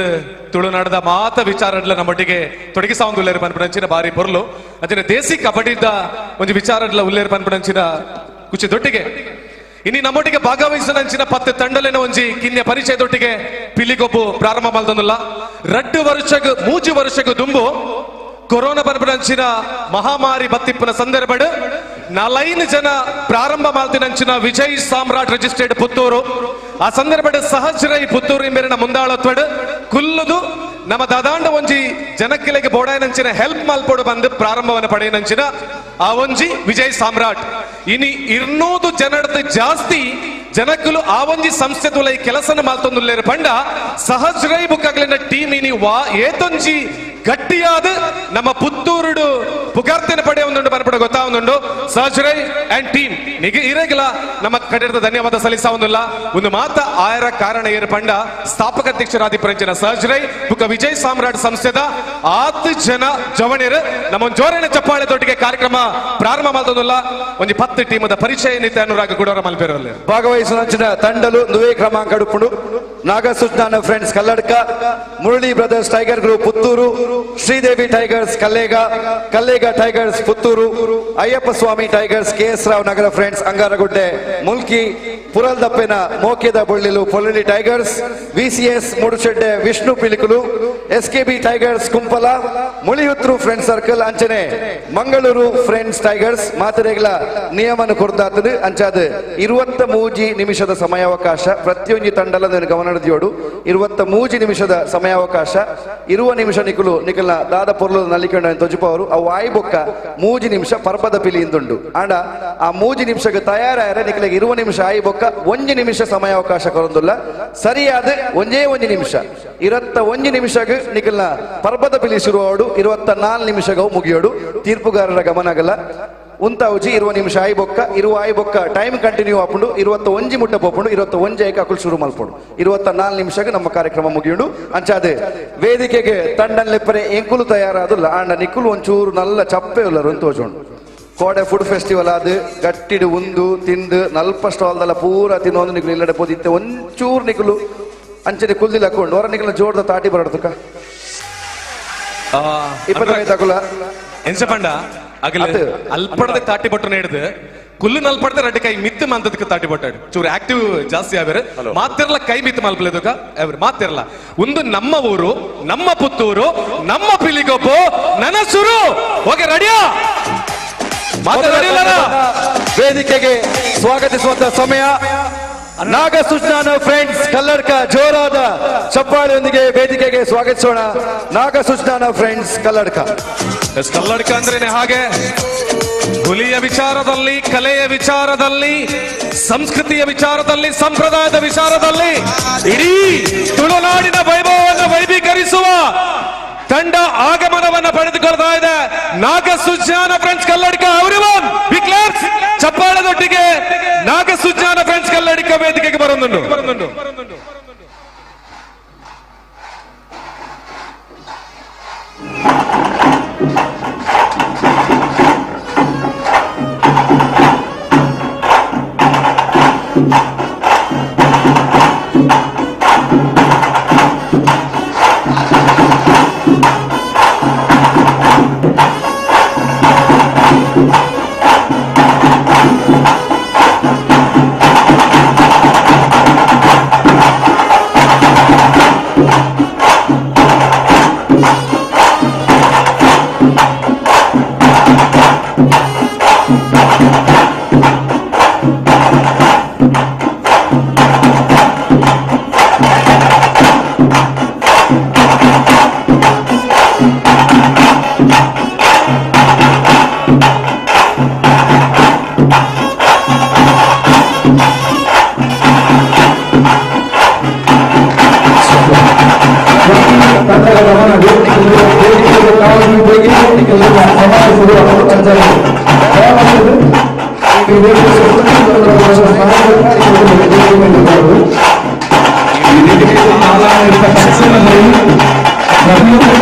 ತುಳುನಾಡದ ಮಾತ ವಿಚಾರಡ್ಲ ನಮ್ಮೊಟ್ಟಿಗೆ ತೊಡಗಿಸ ಒಂದು ಉಲ್ಲೇರು ಪನ್ಪಡಂಚಿನ ಬಾರಿ ಬೊರ್ಲು ಅಂಚನೆ ದೇಸಿ ಕಬಡ್ಡಿದ ಒಂದು ವಿಚಾರಡ್ಲ ಉಲ್ಲೇರು ಪನ್ಪಡಂಚಿನ ಕುಚಿ ದೊಟ್ಟಿಗೆ ಇನಿ ನಮ್ಮೊಟ್ಟಿಗೆ ಭಾಗವಹಿಸನಂಚಿನ 10 ತಂಡಲೇನ ಒಂಜಿ ಕಿನ್ಯ ಪರಿಚಯದೊಟ್ಟಿಗೆ ಪಿಲಿಗೊಬ್ಬು ಪ್ರಾರಂಭ ಮಲ್ದೊಂದುಲ್ಲ 2 ವರ್ಷಗ್ 3 ವರ್ಷಗ್ ದುಂಬು ಕೊರೋನಾ ಪನ್ಪಡಂಚಿನ ಮಹಾಮಾರಿ ಬತ್ತಿಪ್ಪನ ಸಂದರ್ಭಡ್ 4 ಜನ ಪ್ರಾರಂಭ ಮಾಲ್ತಿನಂಚಿನ ವಿಜಯ್ ಸಾಮ್ರಾಟ್ ರಿಜಿಸ್ಟರ್ಡ್ ಪುತ್ತೂರು ಆ ಸಂದರ್ಭಡ್ ಸಹಜರೈ ಪುತ್ತೂರು ಮೇರಿನ ಮುಂದಾಳತ್ವಡ್ ಕುಲ್ಲುದು ನಮ್ಮ ದಾದಾಂಡ ಒಂಜಿ ಜನಕ್ಕಿಲೆಗೆ ಬೋಡಾಯನಂಚಿನ ಹೆಲ್ಪ್ ಮಾಲ್ಪೋಡು ಬಂದು ಪ್ರಾರಂಭವನ್ನು ಪಡೆಯನಂಚಿನ ಆ ಒಂಜಿ ವಿಜಯ್ ಸಾಮ್ರಾಟ್ ಇನಿ 200 ಜನರದ್ದು ಜಾಸ್ತಿ ಜನಕ್ಕಲು ಆ ಒಂಜಿ ಸಂಸ್ಥೆ ತುಲ ಈ ಕೆಲಸನ ಮಾಲ್ತೊಂದುಲ್ಲೇರು ಪಂಡ ಸಹಜರೈ ಬುಕ್ಕಾಗ್ಲಿನ ಟೀಮ್ ಇನಿ ವಾ ಏತೊಂಜಿ ಗಟ್ಟಿಯಾದ ನಮ್ಮ ಪುತ್ತೂರುಡು ಪುಗಾರ್ತೆನ ಪಡೆ ಒಂದುಂಡು ಬರಪಡ ಗೊತ್ತಾವುದುಂಡು ಸಹಜರೈ ಅಂಡ್ ಟೀಮ್ ನಿಗೆ ಇರಗಿಲ್ಲ ನಮ್ಮ ಕಡೆದ ಧನ್ಯವಾದ ಸಲ್ಲಿಸ ಒಂದು ಮಾತ ಆಯರ ಕಾರಣ ಏರು ಪಂಡ ಸ್ಥಾಪಕ ಅಧ್ಯಕ್ಷರಾದಿ ಪರಂಚಿನ ಸಹಜರೈ ಬುಕ್ಕ ವಿಜಯ್ ಸಾಮ್ರಾಟ್ ಸಂಸ್ಥೆದ 10 ಜನ ಜವಣಿಯರು ನಮ್ಮ ಜೋರಿನ ಚಪ್ಪಾಳೆ ದೊಟ್ಟಿಗೆ ಕಾರ್ಯಕ್ರಮ ಪ್ರಾರಂಭ ಮಾಡ್ತದಲ್ಲ ಒಂದು 10 ಟೀಮದ ಪರಿಚಯ ನಿತ್ಯ ಅನುರಾಗ ಗುಡವರ ಮಲ್ಪೇರಲ್ಲಿ ಭಾಗವಹಿಸಿನ ತಂಡಲು ನುವೇ ಕ್ರಮಾಂಕ ಅಡುಪುಂಡು Nagasujnana friends Kalladka Murali brothers tiger group Puttur Sridevi tigers Kallega tigers Puttur Ayyappa Swami tigers KS Rao Nagar friends Angaragudde Mulki ಪುರಲ್ದಪ್ಪೆನ ಮೋಕೆದ ಬೊಳ್ಳಿಲು ಪೊಳ್ಳಿ ಟೈಗರ್ಸ್ VCS ಮೂಡುಶೆಡ್ಡೆ ವಿಷ್ಣು ಪಿಲಿಕುಲು SKB ಟೈಗರ್ಸ್ ಕುಂಪಲ ಮುಳಿಯುತ್ರು ಫ್ರೆಂಡ್ಸ್ ಸರ್ಕಲ್ ಅಂಚನೆ ಮಂಗಳೂರು ಫ್ರೆಂಡ್ಸ್ ಟೈಗರ್ಸ್ ಮಾತರೆಗಳ ನಿಯಮನ ಕೊರ್ದಾತದು ಅಂಚಾದ 23 ನಿಮಿಷದ ಸಮಯಾವಕಾಶ ಪ್ರತಿಯೊಂದು ತಂಡದ ಗಮನ ನಡೆದಿಯೋಡು 23 ನಿಮಿಷದ ಸಮಯಾವಕಾಶ ಇರುವ ನಿಮಿಷ ನಿಖಲ್ನ ದಾದ ಪೊರ್ಲು ನಲ್ಲಿಕೊಂಡ ತೊಜುಪ ಅವರು ಅವು ಆಯ್ ಬೊಕ್ಕ 3 ನಿಮಿಷ ಪರ್ಪದ ಪಿಲಿ ಇಂದುಂಡು ಆಂಡ ಆ 3 ನಿಮಿಷಕ್ಕೆ ತಯಾರಾಯರೆ ನಿಖಲಿಗೆ 20 ನಿಮಿಷ ಆಯ್ ಬೊಕ್ಕ 1 ನಿಮಿಷ ಸಮಯಾವಕಾಶ ಕೊರೊಂದುಲ್ಲ ಸರಿಯಾದ ಒಂದೇ 1 ನಿಮಿಷ 21 ನಿಮಿಷಕ್ಕೆ ನಿಖಲ್ನ ಪರ್ಪದ ಪಿಲಿ ಶುರುವಾಡು 24 ನಿಮಿಷಗವು ಮುಗಿಯೋಡು ತೀರ್ಪುಗಾರರ ಗಮನಗಲ್ಲ ಉಂತಾವುಜಿ 20 ನಿಮಿಷ ಆಯ್ ಬೊಕ್ಕ ಟೈಮ್ ಕಂಟಿನ್ಯೂ ಆಪುಂಡು 21 ಮುಟ್ಟ ಪೋಪುಂಡು 21 ಐಕ ಅಕುಲ್ ಶುರು ಮಲ್ಪುಂಡು 24 ನಿಮಿಷಕ್ಕೆ ನಮ್ಮ ಕಾರ್ಯಕ್ರಮ ಮುಗಿಯುಂಡು ಅಂಚಾದೆ ವೇದಿಕೆಗೆ ತಂಡನ್ಲೆಪ್ಪರೆ ಎಂಕುಲು ತಯಾರಾದುಲ್ಲ ಆಂಡ ನಿಕ್ಕುಲು ಒಂಚೂರು ನಲ್ಲ ಚಪ್ಪೆ ಉಲ್ಲರು ಅಂತ ತೋಜುಂಡು ಕೋಡೆ ಫುಡ್ ಫೆಸ್ಟಿವಲ್ ಆದ್ ಗಟ್ಟಿಡು ಉಂದು ತಿಂದು ನಲ್ಪ ಸ್ಟಾಲ್ದಲ್ಲ ಪೂರ ತಿನ್ನೋದು ನಿಕ್ಕಲು ಇಲ್ಲಡೆ ಪೋದಿತ್ತೆ ಒಂಚೂರು ನಿಕ್ಕಲು ಅಂಚನೆ ಕುಲ್ದಿಲ್ಲ ಹಾಕೊಂಡು ಹೊರ ನಿಕ್ಕಲ ಜೋರ್ದ ತಾಟಿ ಬರಡ್ತಕ್ಕ 25 ತಕುಲ ಎಂಚಪಂಡ ಅಲ್ಪಡದ ತಾಟಿ ಬೊಟ್ಟು ಹಿಡಿದು ಕುಲ್ಲು ನಲ್ಪಡದ ರಡ್ಡಿ ಕೈ ಮಿತ್ತು ಮಂತದಕ್ಕೆ ತಾಟಿ ಬೊಟ್ಟಾಡು ಚೂರು ಆಕ್ಟಿವ್ ಜಾಸ್ತಿ ಆವೇರು ಮಾತಿರಲ್ಲ ಕೈ ಮಿತ್ತು ಮಲ್ಪಲೇದಕ್ಕ ಅವ್ರು ಮಾತಿರಲ್ಲ ಒಂದು ನಮ್ಮ ಊರು ನಮ್ಮ ಪುತ್ತೂರು ನಮ್ಮ ಪಿಲಿಗೊಬ್ಬು ನನ್ನ ಸುರು ಓಕೆ ರೆಡಿಯಾ ವೇದಿಕೆಗೆ ಸ್ವಾಗತಿಸುವಂತ ಸಮಯ ನಾಗಸುಜ್ಞಾನ ಫ್ರೆಂಡ್ಸ್ ಕಲ್ಲಡ್ಕ ಜೋರಾದ ಚಪ್ಪಾಳೆಯೊಂದಿಗೆ ವೇದಿಕೆಗೆ ಸ್ವಾಗತಿಸೋಣ ನಾಗಸುಜ್ಞಾನ ಫ್ರೆಂಡ್ಸ್ ಕಲ್ಲಡ್ಕ ಅಂದ್ರೇನೆ ಹಾಗೆ ಹುಲಿಯ ವಿಚಾರದಲ್ಲಿ ಕಲೆಯ ವಿಚಾರದಲ್ಲಿ ಸಂಸ್ಕೃತಿಯ ವಿಚಾರದಲ್ಲಿ ಸಂಪ್ರದಾಯದ ವಿಚಾರದಲ್ಲಿ ಇಡೀ ತುಳುನಾಡಿನ ವೈಭವವನ್ನು ವೈಭೀಕರಿಸುವ ತಂಡ ಆಗಮನವನ್ನ ಪಡೆದುಕೊಳ್ತಾ ಇದೆ Nagasujnana friends Kalladka everyone big claps ಚಪ್ಪಾಳದೊಟ್ಟಿಗೆ ನಾಗಸುಜ್ಞಾನ ಫ್ರೆಂಡ್ಸ್ ಕಲ್ಲಡ್ಕ ವೇದಿಕೆಗೆ ಬರುന്നുണ്ട് Thank you.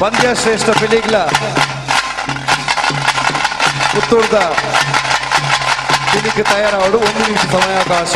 ಪಂದ್ಯ ಶ್ರೇಷ್ಠ ಪಿಲಿಗ್ಲ ಪುತ್ತೂರ್ದ ಪಿಲಿಗೆ ತಯಾರಾವಡು 1 ನಿಮಿಷ ಸಮಯಾವಕಾಶ.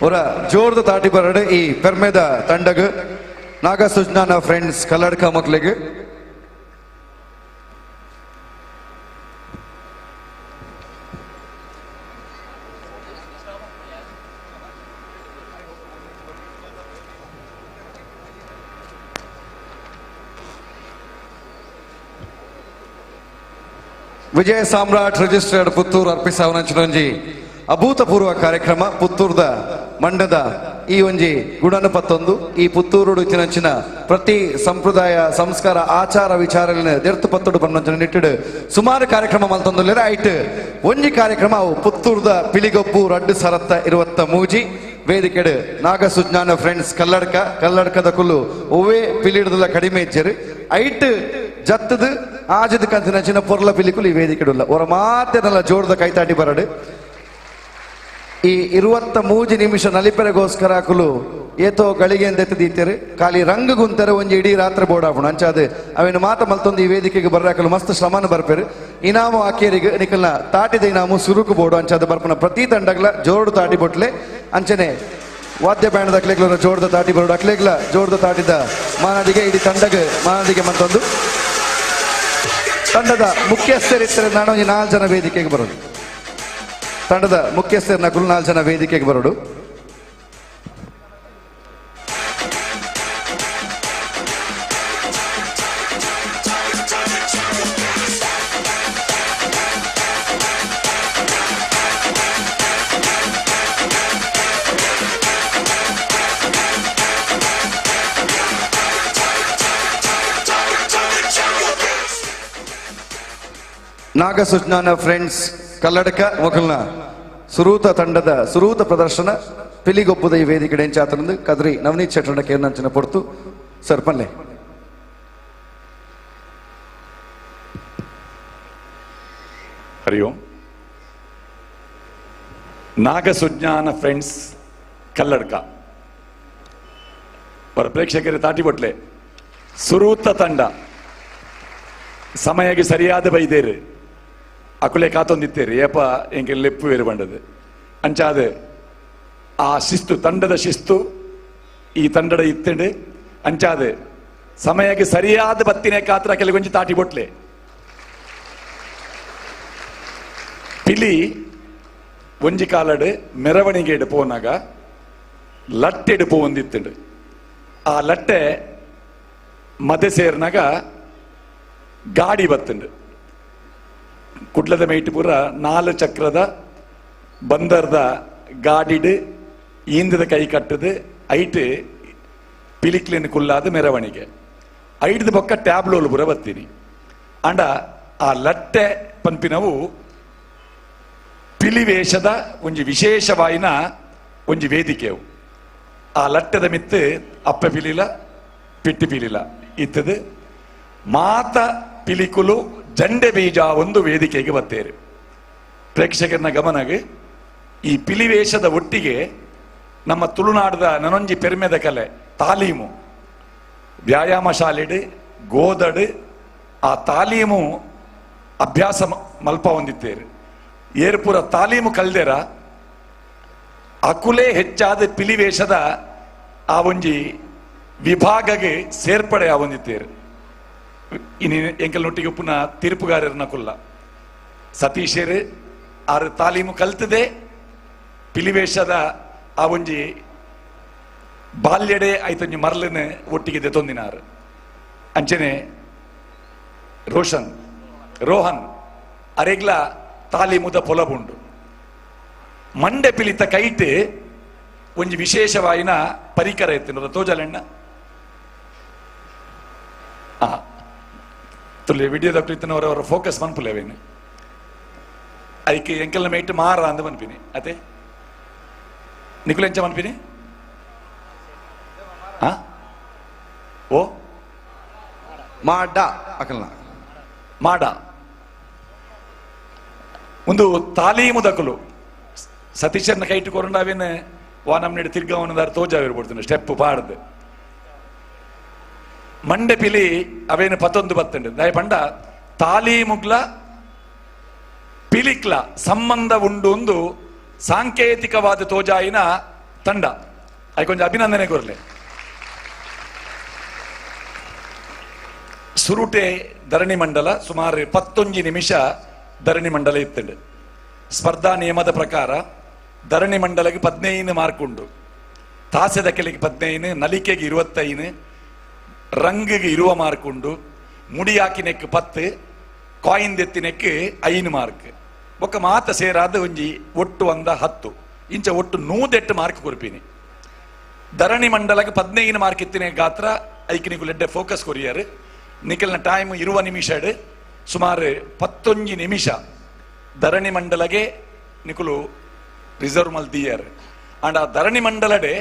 ಒರ ಜೋರ್ದ ತಾಟಿ ಬರಡೆ ಈ ಪೆರ್ಮೆದ ತಂಡಗ ನಾಗ ಸುಜ್ನಾನ ಫ್ರೆಂಡ್ಸ್ ಕಲ್ಲಡ್ಕ ಮಕ್ಳಿಗೆ ವಿಜಯ ಸಾಮ್ರಾಟ್ ರಿಜಿಸ್ಟರ್ಡ್ ಪುತ್ತೂರು ಅರ್ಪಿಸಾವನಂಚಿನೊಂಜಿ ಅಭೂತಪೂರ್ವ ಕಾರ್ಯಕ್ರಮ ಪುತ್ತೂರ್ದ ಮಂಡದ ಈ ಒಂಜಿ ಗುಣನ ಪತ್ತೊಂದು ಈ ಪುತ್ತೂರು ಇತ್ತಿನಂಚಿನ ಪ್ರತಿ ಸಂಪ್ರದಾಯ ಸಂಸ್ಕಾರ ಆಚಾರ ವಿಚಾರಗಳನ್ನ ದೆರ್ತು ಪತ್ತೊಡು ಪನ್ನೊಂಚನ ನಿಟ್ಟಿಡು ಸುಮಾರು ಕಾರ್ಯಕ್ರಮ ಮಲ್ತೊಂದುಲ್ಲೆರ ಐಟ್ ಒಂಜಿ ಕಾರ್ಯಕ್ರಮ ಅವು ಪುತ್ತೂರ್ದ ಪಿಲಿಗೊಬ್ಬು ರಡ್ಡು ಸರತ್ತ ಇರುವತ್ತ ಮೂಜಿ ವೇದಿಕೆಡು ನಾಗ ಸುಜ್ಞಾನ ಫ್ರೆಂಡ್ಸ್ ಕಲ್ಲಡ್ಕದ ಕುಲ್ಲು ಒವ್ವೇ ಪಿಲಿಡ್ದಲ್ಲ ಕಡಿಮೆ ಇಜ್ಜರು ಐಟ್ ಜತ್ತದು ಆಜದ ಕಂತಿನ ಚಿನ್ನ ಪೊರ್ಲ ಪಿಲಿಕುಲು ಈ ವೇದಿಕೆಡುಲ್ಲ ಅವರ ಮಾತೆನಲ್ಲ ಜೋರ್ದ ಕೈತಾಟಿ ಬರಡು ಈ 23 ನಿಮಿಷ ನಲಿಪೆರೆಗೋಸ್ಕರ ಕುಲು ಏತೋ ಗಳಿಗೆ ದೀತಿರು ಖಾಲಿ ರಂಗ ಗುಂತರ ಒಂಜಿ ಇಡೀ ರಾತ್ರಿ ಬೋಡಾಪುಣ ಅಂಚಾದ ಅವೇನು ಮಾತ ಮಲ್ತೊಂದು ಈ ವೇದಿಕೆಗೆ ಬರ್ರಾಕಲು ಮಸ್ತ್ ಶ್ರಮನ ಬರ್ಪೇರು ಇನಾಮು ಆಕೇರಿಗೆ ನಿಕಲ್ನ ತಾಟಿದ ಇನಾಮು ಸುರುಕು ಬೋಡು ಅಂಚಾದ ಬರ್ಪನ ಪ್ರತಿ ತಂಡಗ್ಲ ಜೋರ್ಡು ತಾಟಿ ಬೊಟ್ಲೆ ಅಂಚನೆ ವಾದ್ಯ ಬ್ಯಾಂಡ್ ಅಕ್ಲೆಗ್ಲ ಜೋರ್ದ ತಾಟಿ ಬರೋಡು ಅಕ್ಲೆಗ್ಲ ಜೋರ್ದ ತಾಟಿದ ಮಾನದಿಗೆ ಇಡೀ ತಂಡಗ ಮಾನದಿಗೆ ಮತ್ತೊಂದು ತಂಡದ ಮುಖ್ಯಸ್ಥರಿದ್ದರೆ ನಾನು 4 ಜನ ವೇದಿಕೆಗೆ ಬರೋದು ತಂಡದ ಮುಖ್ಯಸ್ಥರನ್ನ 4 ಜನ ವೇದಿಕೆಗೆ ಬರೋಡು ನಾಗಸುಜ್ಞಾನ ಫ್ರೆಂಡ್ಸ್ ಕಲ್ಲಡಕ ಮೊಕಲ್ನ ಸುರೂತ ತಂಡದ ಸುರೂತ ಪ್ರದರ್ಶನ ಪಿಲಿಗೊಬ್ಬದ ಈ ವೇದಿಕೆ ಚಾತನಂದು ಕದ್ರಿ ನವನೀತ್ ಶೆಟ್ಟರನ್ನ ಕೇರ್ನಂಚಿನ ಪೊರ್ತು ಸರ್ ಪಲ್ಲೆ ಹರಿ ಓಂ. ನಾಗಸುಜ್ಞಾನ ಫ್ರೆಂಡ್ಸ್ ಕಲ್ಲಡ್ಕ ಅವರ ಪ್ರೇಕ್ಷಕರ ತಾಟಿಬೊಟ್ಲೆ ಸುರೂತ ತಂಡ ಸಮಯಕ್ಕೆ ಸರಿಯಾದ ಬೈದೇರು ಅಕುಲೆ ಕಾತೊಂದಿತ್ತೇರು ಏಪ ಎಂಗೆ ಲೆಪ್ಪು ವೇರು ಬಂಡದು ಅಂಚಾದ ಆ ಶಿಸ್ತು ತಂಡದ ಶಿಸ್ತು ಈ ತಂಡದ ಇತ್ತಂಡು ಅಂಚಾದ ಸಮಯಕ್ಕೆ ಸರಿಯಾದ ಬತ್ತಿನ ಕಾತ್ರ ಕೆಲಗೊಂಜಿ ತಾಟಿಬೊಟ್ಲೆ ಪಿಲಿ ಒಂಜಿ ಕಾಲಡು ಮೆರವಣಿಗೆ ಪೋನಾಗ ಲಟ್ಟೆಡು ಪೋಂದಿತ್ತುಂಡು ಆ ಲಟ್ಟೆ ಮದೆ ಸೇರ್ನಾಗ ಗಾಡಿ ಬತ್ತುಂಡು ಕುಡ್ಲದ ಮೈಟ್ ಪೂರ 4 ಚಕ್ರದ ಬಂದರ್ದ ಗಾಡಿಡು ಈಂದದ ಕೈ ಕಟ್ಟದು ಐಟ್ ಪಿಲಿಕ್ಲಿನ ಕುಲ್ಲಾದ ಮೆರವಣಿಗೆ ಐಡ್ದ ಪಕ್ಕ ಟ್ಯಾಬ್ಲೋಲು ಪೂರ ಬತ್ತೀನಿ ಅಂಡ ಆ ಲಟ್ಟೆ ಪಂಪಿನವು ಪಿಲಿವೇಷದ ಒಂಜಿ ವಿಶೇಷವಾಯಿನ ಒಂಜಿ ವೇದಿಕೆವು ಆ ಲಟ್ಟದ ಮಿತ್ತು ಅಪ್ಪ ಪಿಲಿಲ ಪಿಟ್ಟಿ ಪಿಲಿಲ ಇತ್ತದು ಮಾತ ಪಿಲಿಕುಲು ಜಂಡೆ ಬೀಜ ಒಂದು ವೇದಿಕೆಗೆ ಬತ್ತೇರು ಪ್ರೇಕ್ಷಕರನ ಗಮನಗೆ ಈ ಪಿಲಿವೇಷದ ಒಟ್ಟಿಗೆ ನಮ್ಮ ತುಳುನಾಡದ ನನೊಂಜಿ ಪೆರ್ಮೆದ ಕಲೆ ತಾಲೀಮು ವ್ಯಾಯಾಮ ಶಾಲೆಡು ಗೋದಡು ಆ ತಾಲೀಮು ಅಭ್ಯಾಸ ಮಲ್ಪ ಹೊಂದಿತ್ತೇರು ಏರ್ಪುರ ತಾಲೀಮು ಕಲ್ದೆರ ಅಕುಲೆ ಹೆಚ್ಚಾದ ಪಿಲಿವೇಷದ ಆ ಒಂಜಿ ವಿಭಾಗಗೆ ಸೇರ್ಪಡೆ ಆವೊಂದಿತ್ತೇರು ಇನ್ನು ಎಂಕಲ್ನೊಟ್ಟಿಗೆ ಪುನಃ ತೀರ್ಪುಗಾರರನ್ನ ಕುಲ್ಲ ಸತೀಶರು ಆರು ತಾಲೀಮು ಕಲ್ತದೆ ಪಿಲಿವೇಷದ ಆ ಒಂಜಿ ಬಾಲ್ಯಡೆ ಆಯ್ತೊಂಜಿ ಮರಳನ ಒಟ್ಟಿಗೆ ದೆತೊಂದಿನಾರು ಅಂಚನೆ ರೋಹನ್ ಅರೆಗ್ಲ ತಾಲೀಮುದ ಪೊಲಬುಂಡು ಮಂಡೆ ಪಿಲಿತ ಕೈಟ್ ಒಂಜಿ ವಿಶೇಷವಾಯಿನ ಪರಿಕರ ಎತ್ತಿನ ತೋಜಲೆಣ್ಣ ತುಲ್ಯ ವಿಡಿಯೋದ ಕುರಿತನವರವರ ಫೋಕಸ್ ಮನ್ಪುಲೇವೇನು ಅದಕ್ಕೆ ಎಂಕೆಲ್ಲ ಮೈಟ್ ಮಾರ ಅಂದ ಮನ್ಪಿನಿ ಅದೇ ನಿಕುಲೆಂಚ ಮನ್ಪಿನಿ ಓ ಮಾಡ ಅಕಲ್ನ ಮಾಡ ಒಂದು ತಾಲೀಮುದಕಲು ಸತೀಶನ್ನ ಕೈಟ್ ಕೊರಂಡಾವೇನು ವಾನಮ್ನೆಡು ತಿರ್ಗವನದಾರ ತೋಜಾವಿರ್ಬಿಡ್ತಾನೆ ಸ್ಟೆಪ್ ಪಾಡ್ದು ಮಂಡೆ ಪಿಲಿ ಅವೇನು 11 ಬತ್ತಂಡು ದಯ ಪಂಡ ತಾಲೀಮುಗ್ಲ ಪಿಲಿಕ್ಲ ಸಂಬಂಧ ಉಂಡು ಒಂದು ಸಾಂಕೇತಿಕವಾದ ತೋಜಾಯಿನ ತಂಡ ಅದಕ್ಕೊಂದು ಅಭಿನಂದನೆ ಕೊರಲೆ ಸುರುಟೆ ಧರಣಿ ಮಂಡಲ ಸುಮಾರು 11 ನಿಮಿಷ ಧರಣಿ ಮಂಡಲ ಇತ್ತಂಡು ಸ್ಪರ್ಧಾ ನಿಯಮದ ಪ್ರಕಾರ ಧರಣಿ ಮಂಡಲಕ್ಕೆ 15 ಮಾರ್ಕ್ ಉಂಡು ತಾಸೆದ ಕೆಲಿಗೆ 15 ನಲಿಕೆಗೆ 25 ರಂಗಿಗೆ 20 ಮಾರ್ಕ್ ಉಂಡು ಮುಡಿ ಹಾಕಿನೆಕ್ 10 ಕಾಯಿನ್ ದೆತ್ತಿನೆಕ್ 5 ಮಾರ್ಕ್ ಒಕ್ಕ ಮಾತ ಸೇರಾದ ಒಂಜಿ ಒಟ್ಟು ಅಂದ 10 ಇಂಚ ಒಟ್ಟು 108 ಮಾರ್ಕ್ ಕೊರ್ಪಿನಿ ಧರಣಿ ಮಂಡಲಕ್ಕೆ 15 ಮಾರ್ಕ್ ಇತ್ತಿನ ಗಾತ್ರ ಐಕ್ ನಿಕುಲು ಎಡ್ಡೆ ಫೋಕಸ್ ಕೊರಿಯರು ನಿಕಲ್ನ ಟೈಮ್ 20 ನಿಮಿಷ ಸುಮಾರು 11 ನಿಮಿಷ ಧರಣಿ ಮಂಡಲಗೆ ನಿಕುಲು ರಿಸರ್ವ್ ಮಲ್ ದಿಯರ್ ಅಂಡ್ ಆ ಧರಣಿ ಮಂಡಲಡೆ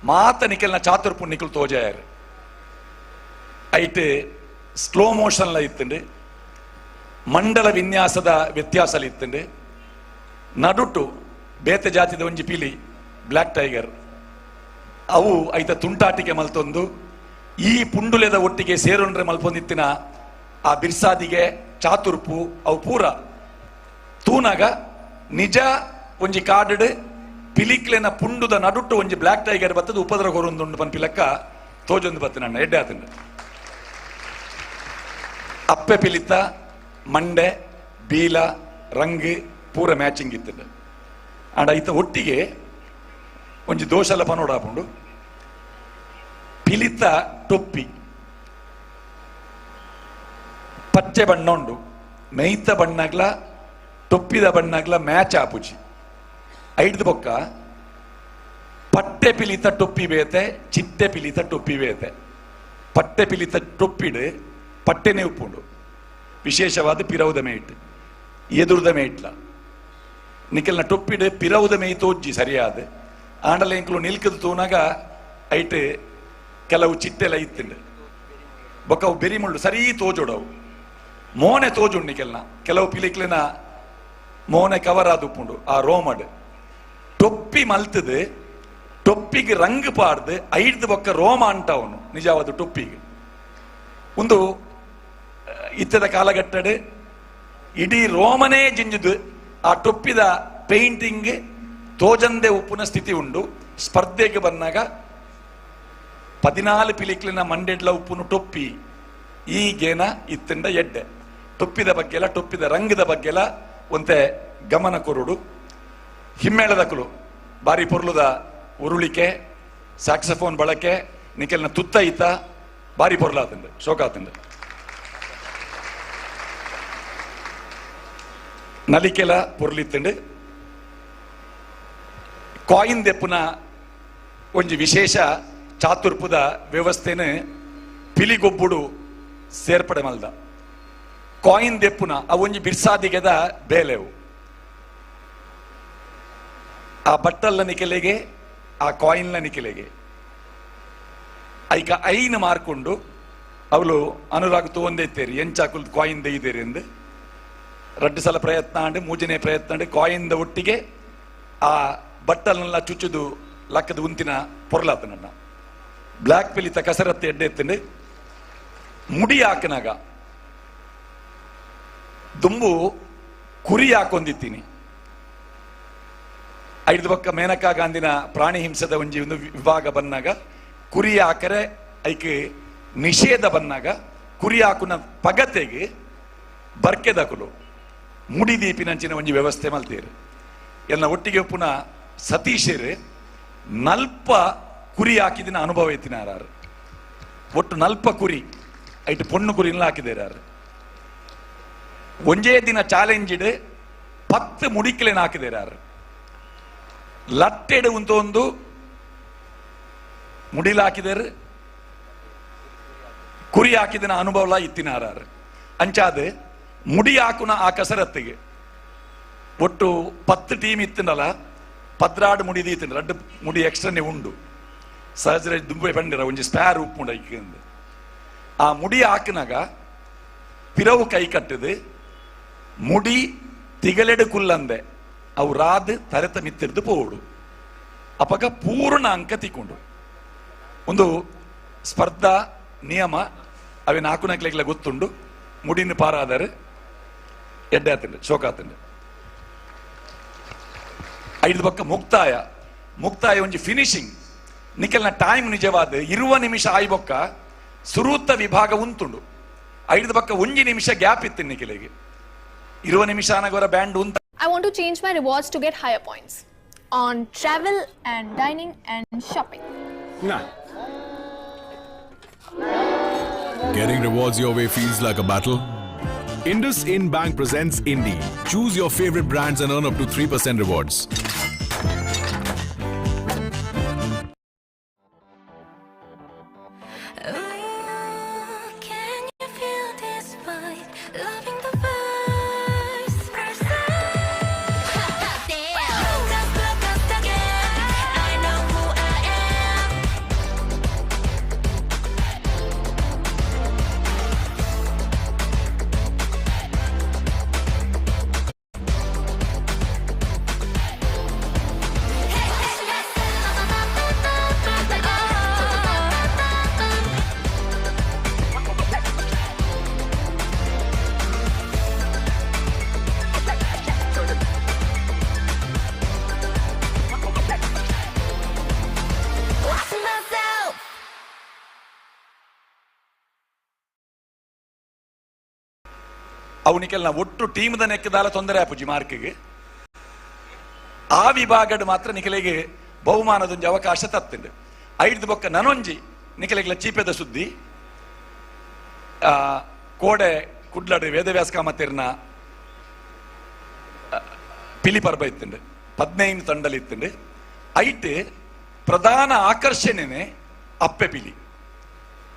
ಮಾತ ನಿಕಲ್ನ ಚಾತುರ್ಪು ನಿಕುಲು ತೋಜಾಯರ್ ಐಟ್ ಸ್ಲೋ ಮೋಷನ್ಲ ಇತ್ತಂಡು ಮಂಡಲ ವಿನ್ಯಾಸದ ವ್ಯತ್ಯಾಸಲ ಇತ್ತಂಡು ನಡುಟು ಬೇತೆ ಜಾತಿದ ಒಂಜಿ ಪಿಲಿ ಬ್ಲ್ಯಾಕ್ ಟೈಗರ್ ಅವು ಐತ ತುಂಟಾಟಿಕೆ ಮಲ್ತೊಂದು ಈ ಪುಂಡುಲೆದ ಒಟ್ಟಿಗೆ ಸೇರೊಂಡ್ರೆ ಮಲ್ಪೊಂದಿತ್ತಿನ ಆ ಬಿರ್ಸಾದಿಗೆ ಚಾತುರ್ಪು ಅವು ಪೂರ ತೂನಾಗ ನಿಜ ಒಂಜಿ ಕಾಡು ಪಿಲಿಕ್ಲೆನ ಪುಂಡುದ ನಡುಟ್ಟು ಒಂಜಿ ಬ್ಲ್ಯಾಕ್ ಟೈಗರ್ ಬತ್ತದ ಉಪದ್ರ ಕೊರೊಂದುಂಡು ಪನ್ಪಿಲಕ್ಕ ತೋಜೊಂದು ಬತ್ತ ನನ್ನ ಎಡ್ಡೆ ಆತಂಡು ಅಪ್ಪೆ ಪಿಲಿತ ಮಂಡೆ ಬೀಲ ರಂಗ್ ಪೂರ ಮ್ಯಾಚಿಂಗ್ ಇತ್ತಂಡು ಅಂಡ ಐತ ಒಟ್ಟಿಗೆ ಒಂಜಿ ದೋಷಲ ಪನೋಡಾಪುಂಡು ಪಿಲಿತ ಟೊಪ್ಪಿ ಪಚ್ಚೆ ಬಣ್ಣ ಉಂಡು ಮೈತ ಬಣ್ಣಗ್ಲ ಟೊಪ್ಪಿದ ಬಣ್ಣಗ್ಲ ಮ್ಯಾಚ್ ಆಪುಜಿ ಐಡ್ದು ಬೊಕ್ಕ ಪಟ್ಟೆ ಪಿಲಿತ ಟೊಪ್ಪಿ ಬೇತೆ ಚಿಟ್ಟೆ ಪಿಲಿತ ಟೊಪ್ಪಿ ಬೇತೆ ಪಟ್ಟೆ ಪಿಲಿತ ಟೊಪ್ಪಿಡು ಪಟ್ಟೆನೆ ಉಪ್ಪುಂಡು ವಿಶೇಷವಾದ ಪಿರೌದ ಮೇಟ್ ಎದುರುದ ಮೇಟ್ಲ ನಿಖಲ್ನ ಟೊಪ್ಪಿಡ್ ಪಿರವುದ ಮೇ ತೋಜ್ಜಿ ಸರಿಯಾದ ಆಂಡಲ ಎಂಕಲು ನಿಲ್ಕದು ತೂನಾಗ ಐಟ್ ಕೆಲವು ಚಿಟ್ಟೆಲ್ಲ ಇತ್ತಿಂಡು ಬೊಕ್ಕ ಅವು ಬೆರಿಮುಳ್ಳು ಸರಿ ತೋಜೋಡವು ಮೋನೆ ತೋಜುಂಡು ನಿಖಲ್ನ ಕೆಲವು ಪಿಲಿಕ್ಲಿನ ಮೋನೆ ಕವರ್ ಆದುಪ್ಪುಂಡು ಆ ರೋಮಡ್ ಟೊಪ್ಪಿ ಮಲ್ತದು ಟೊಪ್ಪಿಗೆ ರಂಗ್ ಪಾಡ್ದು ಐಡ್ದು ಬೊಕ್ಕ ರೋಮ ಅಂಟವನು ನಿಜವಾದ ಟೊಪ್ಪಿಗೆ ಒಂದು ಇತ್ತದ ಕಾಲಘಟ್ಟಡ್ ಇಡೀ ರೋಮನೇ ಜಿಂಜುದು ಆ ಟೊಪ್ಪಿದ ಪೇಂಟಿಂಗ್ ತೋಜಂದೆ ಉಪ್ಪುನ ಸ್ಥಿತಿ ಉಂಡು ಸ್ಪರ್ಧೆಗೆ ಬಂದಾಗ 14 ಪಿಲಿಕ್ಲಿನ ಮಂಡೆಡ್ಲ ಉಪ್ಪುನು ಟೊಪ್ಪಿ ಈಗೇನ ಇತ್ತಿಂದ ಎಡ್ಡೆ ಟೊಪ್ಪಿದ ಬಗ್ಗೆಲ್ಲ ಟೊಪ್ಪಿದ ರಂಗದ ಬಗ್ಗೆಲ್ಲ ಒಂತೆ ಗಮನ ಕೊರುಡು ಹಿಮ್ಮೇಳದಕಲು ಬಾರಿ ಪೊರ್ಲುದ ಉರುಳಿಕೆ ಸ್ಯಾಕ್ಸಫೋನ್ ಬಳಕೆ ನಿಕೆಲ್ನ ತುತ್ತ ಈತ ಬಾರಿ ಪೊರ್ಲಾತಂಡು ಶೋಕಾತಂಡು ನಲಿಕೆಲ ಪೊರ್ಲಿತ್ತಂಡು ಕಾಯಿನ್ ದೆಪ್ಪುನ ಒಂಜಿ ವಿಶೇಷ ಚಾತುರ್ಪುದ ವ್ಯವಸ್ಥೆನ ಪಿಲಿಗೊಬ್ಬುಡು ಸೇರ್ಪಡೆ ಮಲ್ದ ಕಾಯಿನ್ ದೆಪ್ಪುನ ಅವೊಂಜಿ ಬಿರ್ಸಾದಿಗೆದ ಬೇಲೆವು ಆ ಬಟ್ಟಲ್ಲ ನಿಕೆಲೆಗೆ ಆ ಕಾಯಿನ್ಲ ನಿಕೆಲೆಗೆ ಐಕ ಐನ್ ಮಾರ್ಕೊಂಡು ಅವಳು ಅನುರಾಗ್ ತೋಂದೈತೇರಿ ಎಂಚಾಕುಲ್ ಕಾಯಿನ್ ದೈದೇರಿ ಎಂದು 2 ಸಲ ಪ್ರಯತ್ನ ಅಂಡು 3ನೇ ಪ್ರಯತ್ನ ಅಂಡು ಕಾಯಿನ್ದ ಒಟ್ಟಿಗೆ ಆ ಬಟ್ಟಲ್ನೆಲ್ಲ ಚುಚ್ಚುದು ಲಕ್ಕದ ಉಂತಿನ ಪೊರ್ಲಾತ ನನ್ನ ಬ್ಲಾಕ್ ಪಿಲಿತ ಕಸರತ್ತೆ ಎಡ್ಡೆತ್ತಂಡು ಮುಡಿ ಹಾಕನಾಗ ದುಂಬು ಕುರಿ ಹಾಕೊಂದಿತ್ತೀನಿ ಐದು ಪಕ್ಕ ಮೇನಕಾ ಗಾಂಧಿನ ಪ್ರಾಣಿ ಹಿಂಸದ ಒಂಜಿ ಒಂದು ವಿಭಾಗ ಬಂದಾಗ ಕುರಿ ಹಾಕರೆ ಐಕೆ ನಿಷೇಧ ಬಂದಾಗ ಕುರಿ ಹಾಕುನ ಪಗತೆಗೆ ಬರ್ಕೆದಕುಲು ಮುಡಿ ದೀಪಿನಂಚಿನ ಒಂಜಿ ವ್ಯವಸ್ಥೆ ಮಲ್ತೀರು ಎಲ್ಲ ಒಟ್ಟಿಗೆ ಪುನಃ ಸತೀಶರು ನಲ್ಪ ಕುರಿ ಹಾಕಿದಿನ ಅನುಭವ ಎತ್ತಿನಾರು ಒಟ್ಟು ನಲ್ಪ ಕುರಿ ಐಟು ಪೊಣ್ಣು ಕುರಿನ ಹಾಕಿದಾರು ಒಂಜೇ ದಿನ ಚಾಲೆಂಜಿಡ್ 10 ಮುಡಿಕ್ಲೆನ ಹಾಕಿದಾರು ಲಟ್ಟೆಡು ಉಂತ ಒಂದು ಮುಡಿಲ ಹಾಕಿದರು ಕುರಿ ಹಾಕಿದಿನ ಅನುಭವ ಇತ್ತಿನಾರು ಅಂಚಾದ ಮುಡಿ ಹಾಕುನ ಆ ಕಸರತ್ತಿಗೆ ಒಟ್ಟು 10 ಟೀಮ್ ಇತ್ತಿನಲ್ಲ 16 ಮುಡಿ ದೀತಿನ 2 ಮುಡಿ ಎಕ್ಸ್ಟ್ರಾನೇ ಉಂಡು ಸಹಜ ದುಂಬೆ ಬಂದಿರ ಒಂಜಿ ಸ್ಪೇರ್ ಉಪ್ಪುಂಡ ಇಕ್ಕಿಂದು ಆ ಮುಡಿ ಹಾಕಿನಾಗ ಪಿರವು ಕೈ ಕಟ್ಟದು ಮುಡಿ ತಿಗಲೆಡು ಕುಲ್ಲಂದೆ ಅವು ರಾದ್ ತರೆತ ಮಿತ್ತಿರ್ದು ಪೋಡು ಅಪಗ ಪೂರ್ಣ ಅಂಕ ತಿಕ್ಕೊಂಡು ಒಂದು ಸ್ಪರ್ಧಾ ನಿಯಮ ಅವೆ 4 ನಕ್ಲೆಗ್ಲ ಗೊತ್ತುಂಡು ಮುಡಿನ ಪಾರಾದರೆ ಎಡ್ಡೆ ಆತಂಡು ಶೋಕಾತಂಡು 5 ಪಕ್ಕ ಮುಕ್ತಾಯ ಒಂಜಿ ಫಿನಿಶಿಂಗ್ ನಿಖಲ್ನ ಟೈಮ್ ನಿಜವಾದ 20 ನಿಮಿಷ ಆಯ್ಬೊಕ್ಕ ಸುರೂತ ವಿಭಾಗ ಉಂತುಂಡು 5 ಪಕ್ಕ 1 ನಿಮಿಷ ಗ್ಯಾಪ್ ಇತ್ತು ನಿಖಿಲೆಗೆ 20 ನಿಮಿಷ ಆನಗವರ band ಉಂತ I want to change my rewards to get higher points on travel and dining and shopping. Nah. Getting rewards your way feels like a battle? IndusInd Bank presents Indie. Choose your favorite brands and earn up to 3% rewards. ಅವನಿಗೆಲ್ಲ ಒಟ್ಟು ಟೀಮ್ದ ನೆಕ್ಕದಾಲ ತೊಂದರೆ ಆಪುಜಿ ಮಾರ್ಕ್ಗೆ ಆ ವಿಭಾಗಡ್ ಮಾತ್ರ ನಿಖಲೆಗೆ ಬಹುಮಾನದೊಂದು ಅವಕಾಶ ತತ್ತುಂಡು 5 ಬೊಕ್ಕ ನನೊಂಜಿ ನಿಖಲೆಗ್ಲ ಚೀಪೆದ ಸುದ್ದಿ ಕೋಡೆ ಕುಡ್ಲಡ್ ವೇದವ್ಯಾಸ ಕಾಮತೆರ್ನ ಪಿಲಿ ಪರ್ಬ ಇತ್ತುಂಡು 15 ತಂಡಲ್ ಇತ್ತುಂಡು ಐಟ್ ಪ್ರಧಾನ ಆಕರ್ಷಣೆನೆ ಅಪ್ಪೆ ಪಿಲಿ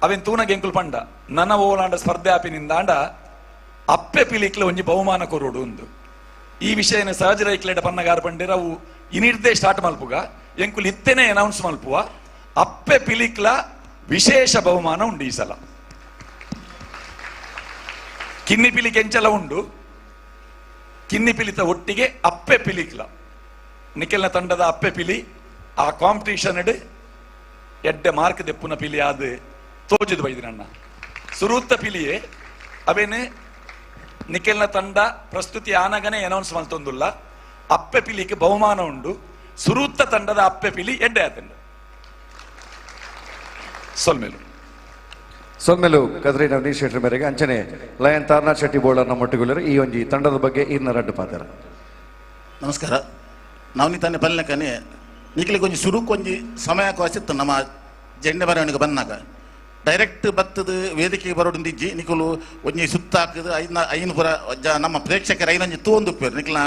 ಅವೆನ್ ತೂನಗೆ ಎಂಕುಲ್ ಪಂಡ ನನ್ನ ಓಲಾಂಡ ಸ್ಪರ್ಧೆ ಆಪಿನಿಂದಾಂಡ ಅಪ್ಪೆ ಪಿಲಿಕ್ಲ ಒಂಜಿ ಬಹುಮಾನ ಕೊರೋಡು ಉಂದು ಈ ವಿಷಯನ ಸಹಜ ರೈಕ್ಲೆಡ್ ಪನ್ನಗಾರ ಬಂದಿರ ಅವು ಇನಿರ್ದೇ ಸ್ಟಾರ್ಟ್ ಮಲ್ಪುಗ ಎಂಕುಲ್ ಇತ್ತೇನೆ ಅನೌನ್ಸ್ ಮಲ್ಪುವ ಅಪ್ಪೆ ಪಿಲಿಕ್ಲ ವಿಶೇಷ ಬಹುಮಾನ ಉಂಡು ಈ ಸಲ. ಕಿನ್ನಿ ಪಿಲಿ ಕೆಂಚಲ ಉಂಡು, ಕಿನ್ನಿ ಪಿಲಿತ ಒಟ್ಟಿಗೆ ಅಪ್ಪೆ ಪಿಲಿಕ್ಲ ನಿಖಿಲ್ನ ತಂಡದ ಅಪ್ಪೆ ಪಿಲಿ ಆ ಕಾಂಪಿಟೇಷನ್ ಎಡ್ಡೆ ಮಾರ್ಕ್ ದೆಪ್ಪುನ ಪಿಲಿ ಆದ್ ತೋಜದು ಬೈದಿನಣ್ಣ ಸುರೂತ್ತ ಪಿಲಿಯೇ ಅವೇನು ನಿಖಿಲ್ನ ತಂಡ ಪ್ರಸ್ತುತಿ ಆನಗನೆ ಅನೌನ್ಸ್ ಮಲ್ತೊಂದುಲ್ಲ. ಅಪ್ಪೆ ಪಿಲಿಗೆ ಬಹುಮಾನ ಉಂಡು. ಸುರೂತ್ತ ತಂಡದ ಅಪ್ಪೆ ಪಿಲಿ ಎಡ್ಡೆ ಆತಂಡು ಸೊಲ್ಮೆಲು ಕದ್ರಿ ನವನೀಶ್ ಶೆಟ್ಟಿ ಮೇರೆಗೆ ಅಂಚನೆ ಲಯನ್ ತಾರ್ನಾಥ್ ಶೆಟ್ಟಿ ಬೋಳರ್ನ ಮೊಟ್ಟೆಗುಳ್ಳರು ಈ ಒಂಜಿ ತಂಡದ ಬಗ್ಗೆ ಇನ್ನ ರಡ್ಡು ಪಾತ್ರ. ನಮಸ್ಕಾರ. ನವನೀತಾನೆ ಬಲ್ಲಕನೆ ನಿಖಿಲಿಗೆ ಒಂಜಿ ಸುರುಕೊಂಜಿ ಸಮಯ ಕೋಸಿತ್ತು ನಮ್ಮ ಜೆಂಡೆ ಬರವಣಿಗೆ ಬಂದಾಗ ಡೈರೆಕ್ಟ್ ಬತ್ತದ ವೇದಿಕೆಗೆ ಬರೋಡಿಂದಿಜ್ಜಿ ನಿಖಲು ಒಂಜಿ ಸುತ್ತ ಹಾಕಿದ ಐನು ಪುರ ನಮ್ಮ ಪ್ರೇಕ್ಷಕರ ಐನಂಜಿ ತೋಂದುಪ್ಪೇರು ನಿಖಿಲ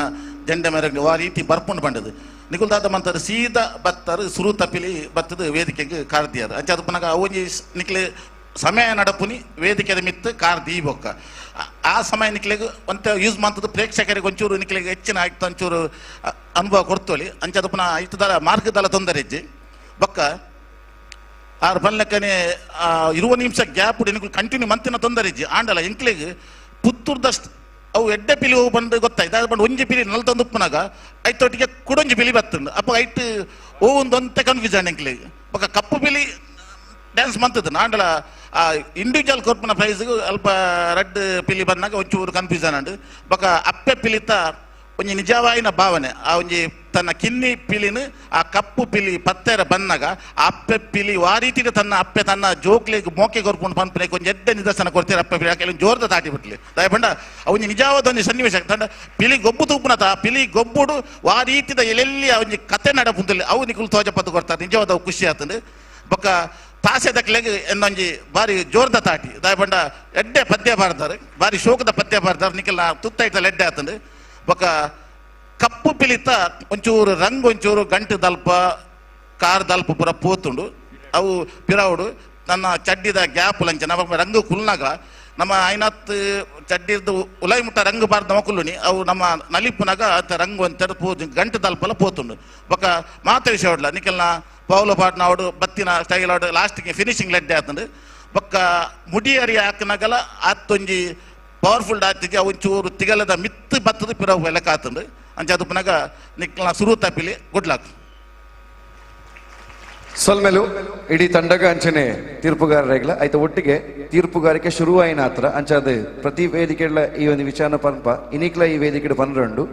ಜೆಂಡೆ ಮೆರವಣಿಗೆ ಆ ರೀತಿ ಬರ್ಪುಂಡು ಬಂಡದು ನಿಖುಲ್ ದಾದ ಮಂತಾರೆ ಸೀದಾ ಬತ್ತಾರೆ ಸುರು ತಪ್ಪಿಲಿ ಬತ್ತದ ವೇದಿಕೆಗೆ ಕಾರ್ದಿಯಾರು ಅಂಚೆ ಅದು ಪುನಃ ಒಂಜಿ ನಿಖಿಲೆ ಸಮಯ ನಡಪುನಿ ವೇದಿಕೆದ ಮಿತ್ತು ಕಾರ್ ದೀಬೊಕ್ಕ ಆ ಸಮಯ ನಿಕ್ಲಿಗೆ ಒಂತ ಯೂಸ್ ಮಾಡ್ತದ್ದು ಪ್ರೇಕ್ಷಕರಿಗೆ ಒಂಚೂರು ನಿಕ್ಲಿಗೆ ಹೆಚ್ಚಿನ ಆಯ್ತು ಒಂಚೂರು ಅನುಭವ ಕೊಡ್ತೋಳಿ ಅಂಚದು ಪುನಃ ಐತದಲ್ಲ ಮಾರ್ಗದಲ್ಲ ತೊಂದರೆ ಇಜ್ಜಿ ಬೊಕ್ಕ ಆರು ಬಲ್ಲಕ್ಕನೆ 20 ನಿಮಿಷ ಗ್ಯಾಪ್ ನಿಖಲು ಕಂಟಿನ್ಯೂ ಮಂತಿನ ತೊಂದರೆ ಇಜ್ಜಿ ಆಂಡಲ ಎಂಕ್ಲಿಗೆ ಪುತ್ತೂರ್ದಷ್ಟು ಅವು ಎಡ್ಡೆ ಪಿಲಿ ಹೋಗಿ ಬಂದು ಗೊತ್ತಾಯ್ತು ಅದು ಬಂದು ಒಂಜಿ ಪಿಲಿ ನಲ್ತೊಂದು ಉಪ್ಪನಾಗ ಐತೊಟ್ಟಿಗೆ ಕುಡೊಂಜಿ ಪಿಲಿ ಬತ್ತುಂಡು ಅಪ್ಪ ಐಟ್ ಒಂದು ಒಂತೆ ಕನ್ಫ್ಯೂಷನ್ ಎಂಕ್ಲಿಗೆ ಬೊಕ್ಕ ಕಪ್ಪು ಪಿಲಿ ಡ್ಯಾನ್ಸ್ ಮಂತದ್ದು ನಾಂಡಲ ಆ ಇಂಡಿವಿಜುವಲ್ ಕೊರ್ಪನ ಪ್ರೈಸ್ಗೂ ಅಲ್ಪ ರೆಡ್ ಪಿಲಿ ಬಂದಾಗ ಒಂಚೂರು ಕನ್ಫ್ಯೂಷನ್ ಅಂಡು ಬೊಕ್ಕ ಅಪ್ಪೆ ಪಿಲಿತ ಒಂಜಿ ನಿಜವಾಯಿನ ಭಾವನೆ ಆ ಒಂಜಿ ತನ್ನ ಕಿನ್ನಿ ಪಿಲಿನ ಆ ಕಪ್ಪು ಪಿಲಿ ಪತ್ತೆರ ಬಂದಾಗ ಆ ಅಪ್ಪೆ ಪಿಲಿ ಆ ರೀತಿಗೆ ತನ್ನ ಅಪ್ಪೆ ತನ್ನ ಜೋಕ್ಲಿಗೆ ಮೋಕೆ ಕೊರ್ಪುಂಡು ಪಂಪನೆ ಕೊಂಚ ಎಡ್ಡೆ ನಿದರ್ಶನ ಕೊಡ್ತೀರ ಅಪ್ಪೆ ಪಿಲಿ ಯಾಕೆ ಜೋರದ ತಾಟಿ ಬಿಟ್ಲಿ ದಯ ಬಂಡ ಅವನಿ ನಿಜವಾದ ಒಂದು ಸನ್ನಿವೇಶ ತಂಡ ಪಿಲಿ ಗೊಬ್ಬು ತೂಪುನತ ಪಿಲಿ ಗೊಬ್ಬುಡು ಆ ರೀತಿದ ಎಲ್ಲೆಲ್ಲಿ ಅವನಿ ಕತೆ ನಡಪುಂದಲ್ಲಿ ಅವು ನಿಖುಲ್ ತೋಜಪತ್ತು ಕೊಡ್ತಾರೆ ನಿಜವಾದ ಖುಷಿ ಆತಂದು ಬೊಕ್ಕ ತಾಸೆ ದಕ್ಲೆಗೆ ಎಂದೊಂಜಿ ಬಾರಿ ಜೋರ್ದ ತಾಟಿ ದಯ ಬಂಡ ಎಡ್ಡೆ ಪದ್ಯ ಬಾರ್ದಾರೆ ಬಾರಿ ಶೋಕದ ಪದ್ಯ ಬಾರ್ದಾರೆ ನಿಖಿಲ್ ತುತ್ತೈತಲ್ಲ ಎಡ್ಡೆ ಆತಂದು ಬೊಕ್ಕ ಕಪ್ಪು ಪಿಲಿತ ಒಂಚೂರು ರಂಗ್ ಒಂಚೂರು ಗಂಟು ದಲ್ಪ ಕಾರ್ ದಲ್ಪ ಪೂರ ಪೋತುಂಡು ಅವು ಪಿರವುಡು ನನ್ನ ಚಡ್ಡಿದ ಗ್ಯಾಪ್ ಲಂಚ ನಮ್ಮ ರಂಗು ಕುಲ್ನಾಗ ನಮ್ಮ ಐನತ್ ಚಡ್ಡಿರ್ದು ಉಲೈ ಮುಟ್ಟ ರಂಗು ಬಾರ್ದ ಮಕ್ಕಳುನಿ ಅವು ನಮ್ಮ ನಲಿಪುನಾಗ ಅಂತ ರಂಗು ಅಂತ ಗಂಟು ದಲ್ಪಲ್ಲ ಪೋತುಂಡು ಬೊಕ್ಕ ಮಾತ ವಿಷಯ ಹೊಡ್ಲ ನಿಖಲ್ನ ಪೌಲ ಪಾಟ್ನ ಅವಡು ಬತ್ತಿನ ಸ್ಟೈಲ್ ಅವಡು ಲಾಸ್ಟಿಗೆ ಫಿನಿಶಿಂಗ್ ಲೆಡ್ಡೆ ಆತಂಡು ಬೊಕ್ಕ ಮುಡಿಯರಿ ಹಾಕಿನಾಗಲ ಆತೊಂಜಿ ಪವರ್ಫುಲ್ ಆತಿಗೆ ಒಂಚೂರು ತಿಗಲದ ಮಿತ್ತು ಬತ್ತದ ಪಿರವು ಲೆಕ್ಕ ಆತಂಡು ಅಂಚೆ ಅದು ಪುನಗ ನಿಕ್ಲ ಸುರು ತಪ್ಪಿಲಿ ಗುಡ್ ಲಕ್. ಸೊಲ್ಮೆಲು ಇಡೀ ತಂಡಗ ಅಂಚನೆ ತೀರ್ಪುಗಾರರೆಗ್ಲ ಆಯ್ತು ಒಟ್ಟಿಗೆ ತೀರ್ಪುಗಾರಿಕೆ ಶುರುವಾಯಿನ ಹತ್ರ ಅಂಚದು ಪ್ರತಿ ವೇದಿಕೆಗಳ ಈ ಒಂದು ವಿಚಾರ ಪಂಪ ಇನಿಕ್ಲ ಈ ವೇದಿಕೆ ಪನ್ರಂಡು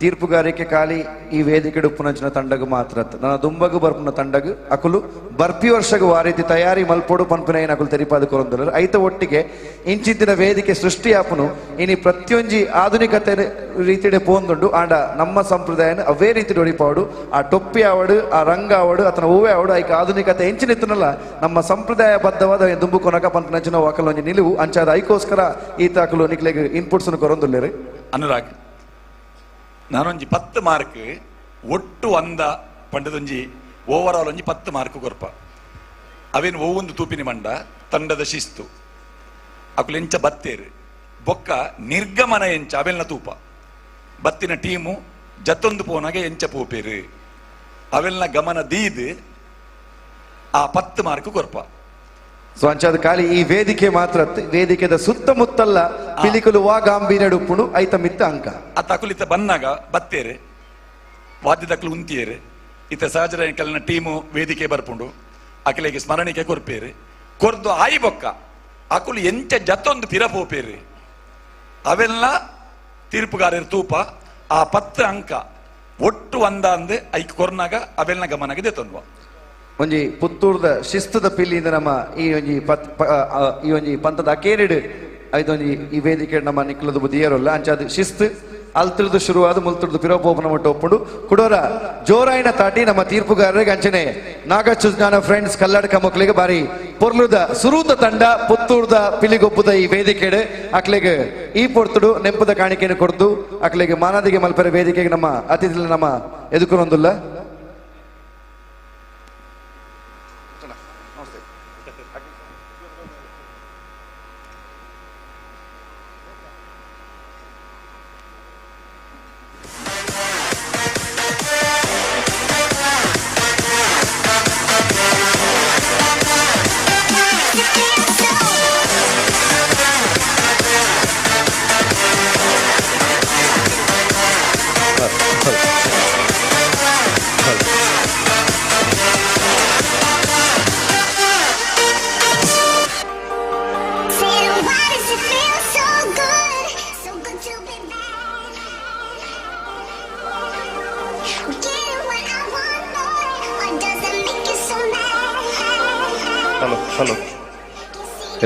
ತೀರ್ಪುಗಾರಿಕೆ ಖಾಲಿ ಈ ವೇದಿಕೆ ಉಪ್ಪುನಂಚಿನ ತಂಡಗ ಮಾತ್ರ ನನ್ನ ದುಂಬಗು ಬರ್ಪುನ ತಂಡಗ ಅಕುಲು ಬರ್ಪಿ ವರ್ಷಗ ಆ ರೀತಿ ತಯಾರಿ ಮಲ್ಪೋಡು ಪಂಪನೆ ಅಕುಲು ತೆರಿಪಾದ ಕೊರೊಂದರ ಐತ ಒಟ್ಟಿಗೆ ಇಂಚಿಂತಿನ ವೇದಿಕೆ ಸೃಷ್ಟಿ ಆಪುನು ಇನಿ ಪ್ರತಿಯೊಂಜಿ ಆಧುನಿಕತೆ ರೀತಿಡೆ ಪೋಂದುಂಡು ಆಂಡ ನಮ್ಮ ಸಂಪ್ರದಾಯನ ಅವೇ ರೀತಿ ಹೊಡಿಪಾಡು ಆ ಟೊಪ್ಪಿ ಆವಡು ಆ ರಂಗ ಆವಡು ಅಥವಾ ಹೂವೆ ಆವಡು ಐಕ ಆಧುನಿಕತೆ ಹೆಂಚಿನಿತ್ತನಲ್ಲ ನಮ್ಮ ಸಂಪ್ರದಾಯ ಬದ್ಧವಾದ ದುಂಬು ಕೊನಕ ಪಂಪನಂಚಿನ ಅಕಲೊಂಜಿ ನಿಲುವು ಅಂಚಾದ ಐಕೋಸ್ಕರ ಈತ ಅಕಲು ನಿಕ್ಲೆಗೆ ಇನ್ಪುಟ್ಸ್ ಕೊರೊಂದುಲ್ಲೇರಿ ಅನುರಾಗ್ ನಾನೊಂಜಿ 10 ಮಾರ್ಕ್ ಒಟ್ಟು ಅಂದ ಪಂಡದೊಂಜಿ ಓವರ್ ಆಲ್ ಒಂಜಿ 10 ಮಾರ್ಕ್ ಕೊರ್ಪ ಅವೇನು ಓವೊಂದು ತೂಪಿನಿ ಮಂಡ ತಂಡದ ಶಿಸ್ತು ಅಕುಲು ಎಂಚ ಬತ್ತೇರು ಬೊಕ್ಕ ನಿರ್ಗಮನ ಎಂಚ ಅವೆಲ್ನ ತೂಪ ಬತ್ತಿನ ಟೀಮು ಜತ್ತೊಂದು ಪೋನಾಗೆ ಎಂಚ ಪೋಪೇರು ಅವೆಲ್ನ ಗಮನ ದೀದ್ ಆ 10 ಮಾರ್ಕ್ ಕೊರ್ಪ. ಸೊ ಅಂಚಾದ ಖಾಲಿ ಈ ವೇದಿಕೆ ಮಾತ್ರ ವೇದಿಕೆದ ಸುತ್ತಮುತ್ತಲ್ಲ ಪಿಲಿಕುಲು ವಾ ಗಾಂಭೀರ್ಯ ಉಪ್ಪುಡು ಐತ ಮಿತ್ತ ಅಂಕ ಆ ತಕುಲಿತ ಬನ್ನಾಗ ಬತ್ತೇರೆ ವಾದ್ಯದಕ್ಲು ಉಂತಿಯೇರೆ ಇತ ಸಹಜರ ಟೀಮು ವೇದಿಕೆ ಬರ್ಪುಂಡು ಅಕಲಿಗೆ ಸ್ಮರಣಿಕೆ ಕೊರ್ಪೇರು ಕೊರ್ದು ಆಯಿ ಬೊಕ್ಕ ಅಕುಲು ಎಂಚ ಜತ್ತೊಂದು ಪಿರ ಪೋಪೇರು ಅವೆಲ್ಲ ತೀರ್ಪುಗಾರರು ತೂಪ ಆ 10 ಅಂಕ ಒಟ್ಟು ಒಂದ ಅಂದೆ ಐಕ್ ಕೊರ್ನಾಗ ಅವೆಲ್ನ ಗಮನಗೆ ದೆತೊಂದ್ವ ಒಂಜಿ ಪುತ್ತೂರ್ದ ಶಿಸ್ತದ ಪಿಲ್ಲಿಂದ ನಮ್ಮ ಈ ಒಂಜಿ ಪಂತದ ಅಕೇರಿಡ್ ಐದೊಂಜಿ ಈ ವೇದಿಕೆ ನಮ್ಮ ನಿಕ್ಲದ ಬುದ್ಧಿಯರಲ್ಲ ಅಂಚಾದ ಶಿಸ್ತು ಅಲ್ತಿರ್ದು ಶುರುವಾದ ಮುಲ್ತಿರ್ದು ಪಿರೋಪೋಪನ ಮಟ್ಟ ಒಪ್ಪುಡು ಕುಡೋರ ಜೋರಾಯಿನ ತಾಟಿ ನಮ್ಮ ತೀರ್ಪುಗಾರರಿಗೆ ಅಂಚನೆ ನಾಗಚುಜ್ಞಾನ ಫ್ರೆಂಡ್ಸ್ ಕಲ್ಲಡ್ಕ ಮಕ್ಕಳಿಗೆ ಬಾರಿ ಪೊರ್ಲುದ ಸುರೂತ ತಂಡ ಪುತ್ತೂರ್ದ ಪಿಲಿಗೊಬ್ಬುದ ಈ ವೇದಿಕೆಡೆ ಅಕ್ಲೆಗೆ ಈ ಪೊರ್ತುಡು ನೆಂಪದ ಕಾಣಿಕೆಯನ್ನು ಕೊಡ್ದು ಅಕ್ಲೆಗೆ ಮಾನದಿಗೆ ಮಲ್ಪರ ವೇದಿಕೆಗೆ ನಮ್ಮ ಅತಿಥಿ ನಮ್ಮ ಎದುಕುರೊಂದುಲ್ಲ.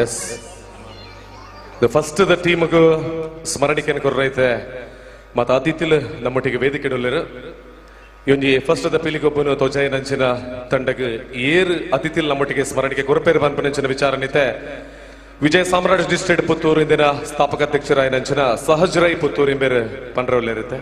ಎಸ್ ಫಸ್ಟ್ ದ ಟೀಮ್ಗೂ ಸ್ಮರಣಿಕೆಯನ್ನು ಕೊರ್ರೈತೆ ಮತ್ತು ಅತಿಥಿಲು ನಮ್ಮೊಟ್ಟಿಗೆ ವೇದಿಕೆ ಡೊಲ್ಲರು ಇವಂಜಿ ಫಸ್ಟ್ ದ ಪಿಲಿಗೊಬ್ಬನು ತೋಜಾಯಿ ನಂಚಿನ ತಂಡಗ್ ಏರು ಅತಿಥಿಲ್ ನಮ್ಮೊಟ್ಟಿಗೆ ಸ್ಮರಣಿಕೆ ಕೊರಪೇರು ಪನ್ಪನಂಚಿನ ವಿಚಾರನಿತೆ ವಿಜಯ ಸಾಮ್ರಾಟ್ ಡಿಸ್ಟ್ರಿಕ್ಟ್ ಪುತ್ತೂರು ಇಂದಿನ ಸ್ಥಾಪಕ ಅಧ್ಯಕ್ಷರಾಯ ನಂಚಿನ ಸಹಜ್ ರೈ ಪುತ್ತೂರು ಎಂಬೇರು ಪಂಡ್ರವಲ್ಲಿರುತ್ತೆ.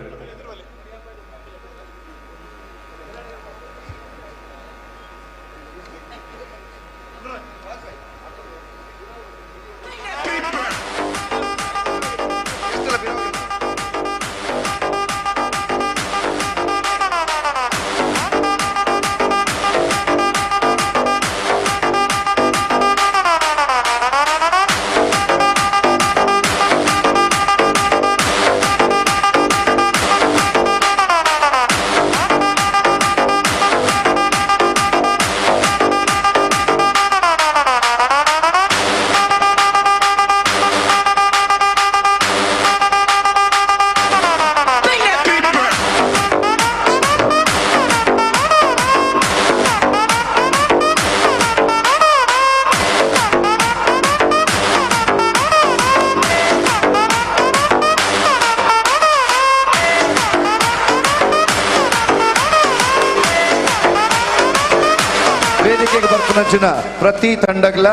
ವೇದಿಕೆಗೆ ಬರ್ಪನಂಚಿನ ಪ್ರತಿ ತಂಡಗಳ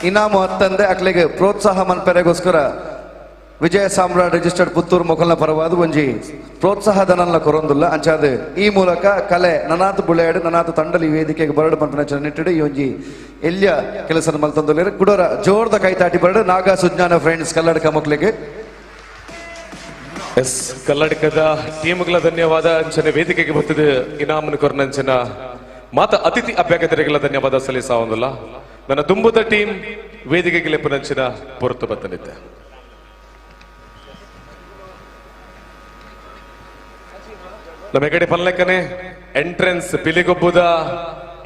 ಇನಾಮು ಹತ್ತಂದೆ ಅಕ್ಲೆಗೆ ಪ್ರೋತ್ಸಾಹ ಮನ್ಪೆರೆಗೋಸ್ಕರ ವಿಜಯ ಸಾಮ್ರಾಟ್ ರಿಜಿಸ್ಟರ್ಡ್ ಪುತ್ತೂರು ಮೊಕಲ್ನ ಪರವಾದ ಒಂಜಿ ಪ್ರೋತ್ಸಾಹ ಧನಲ್ಲ ಕೊರೊಂದುಲ್ಲ ಅಂಚಾದ ಈ ಮೂಲಕ ಕಲೆ ನನಾತು ಬುಳೆಯಾಡು ನನಾತು ತಂಡಲಿ ವೇದಿಕೆಗೆ ಬರಡು ಪಂಪನಂಚಿನ ನಿಟ್ಟಿಡು ಈ ಒಂಜಿ ಎಲ್ಯ ಕೆಲಸ ಮಲ್ತಂದುಲ್ಲೇರು ಕುಡೋರ ಜೋರ್ದ ಕೈತಾಟಿ ಬರಡು ನಾಗಾ ಸುಜ್ಞಾನ ಫ್ರೆಂಡ್ಸ್ ಕಲ್ಲಡ್ಕ ಮಕ್ಳಿಗೆ ಎಸ್ ಕಲ್ಲಡ್ಕದ ಟೀಮ್ಗಳ ಧನ್ಯವಾದ ಅಂಚನೆ ವೇದಿಕೆಗೆ ಬರ್ತದೆ ಇನಾಮನ ಕೊರ್ನಂಚಿನ ಮಾತ ಅತಿಥಿ ಅಭ್ಯಾಗತರಿಗೆಲ್ಲ ಧನ್ಯವಾದ ಸಲ್ಲಿಸಾವಂದಿಲ್ಲ. ನನ್ನ ತುಂಬುದ ಟೀಮ್ ವೇದಿಕೆಗೆ ಲೆಪ್ಪನಂಚಿನ ಪೊರತು ಬತ್ತನಿದ್ದೆ. ನಮ್ಮ ಕಡೆ ಪಲ್ಲೆಕ್ಕನೆ ಎಂಟ್ರೆನ್ಸ್ ಪಿಲಿಗೊಬ್ಬುದ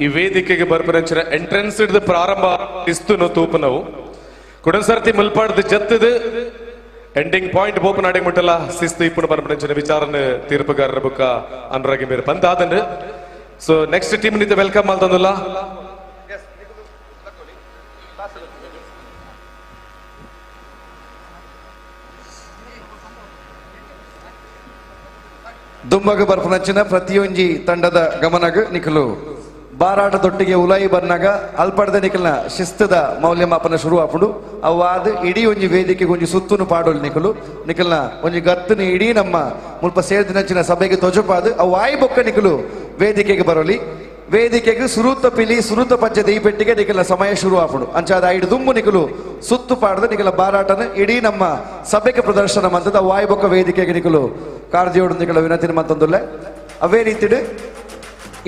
ಈ ವೇದಿಕೆಗೆ ಬರ್ಪನಂಚಿನ ಎಂಟ್ರೆನ್ಸ್ ಹಿಡಿದು ಪ್ರಾರಂಭ ಇಸ್ತು ತೂಪು ನಾವು ಕುಡನ್ಸರ್ತಿ ಮುಲ್ಪಾಡ್ದು ಜತ್ತದು ಎಂಡಿಂಗ್ ಪಾಯಿಂಟ್ ಓಪನ್ ಆಡಿ ಮುಟ್ಟಲ್ಲ ಶಿಸ್ತು ಇಪ್ಪು ಬರ್ಪನಂಚಿನ ವಿಚಾರನ ತೀರ್ಪುಗಾರರ ಬುಕ್ಕ ಅನುರಾಗಿ ಮೇರೆ ಬಂದಾದನ್. ಸೊ ನೆಕ್ಸ್ಟ್ ಟೀಮ್ ನಿಂದ ವೆಲ್ಕಮ್ ಮಾಡ್ತಂದಿಲ್ಲ. ದುಂಬಗ ಬರ್ಪನಂಚಿನ ಪ್ರತಿಯೊಂಜಿ ತಂಡದ ಗಮನಗ ನಿಖಲು ಬಾರಾಟದೊಟ್ಟಿಗೆ ಉಲಾಯಿ ಬಂದಾಗ ಅಲ್ಪಡದ ನಿಖಲ್ನ ಶಿಸ್ತದ ಮೌಲ್ಯಮಾಪನ ಶುರು ಆಪುಡು ಅವಾದ ಇಡೀ ಒಂಜಿ ವೇದಿಕೆಗೆ ಒಂಜಿ ಸುತ್ತುನು ಪಾಡೋಲ್ ನಿಖಲ್ನ ಒಂಜಿ ಗತ್ತನ ಇಡೀ ನಮ್ಮ ಮುಲ್ಪ ಸೇರ್ದಿನಂಚಿನ ಸಭೆಗೆ ತೊಜಪಾದು ಅವಾಯಿ ಬೊಕ್ಕ ನಿಖಲು ವೇದಿಕೆಗೆ ಬರೋಲಿ ವೇದಿಕೆಗೆ ಸುರುತ ಪಿಲಿ ಸುರುತ ಪಂಚದ ಈ ಪೆಟ್ಟಿಗೆ ನಿಖಲ್ನ ಸಮಯ ಶುರು ಆಪುಡು ಅಂಚಾದ ಐದು ದುಂಬು ನಿಖಲು ಸುತ್ತು ಪಾಡದ ನಿಖಲ ಬಾರಾಟನ ಇಡೀ ನಮ್ಮ ಸಭೆಗೆ ಪ್ರದರ್ಶನ ಮಂತದ ಅವಾಯಿ ಬೊಕ್ಕ ವೇದಿಕೆಗೆ ನಿಖಲು ಕಾರ್ದಿಯೋಡು ನಿಖಲ ವಿನಂತಿನ ಮಂತಂದುಲ್ಲೆ ಅವೇ ರೀತಿಡು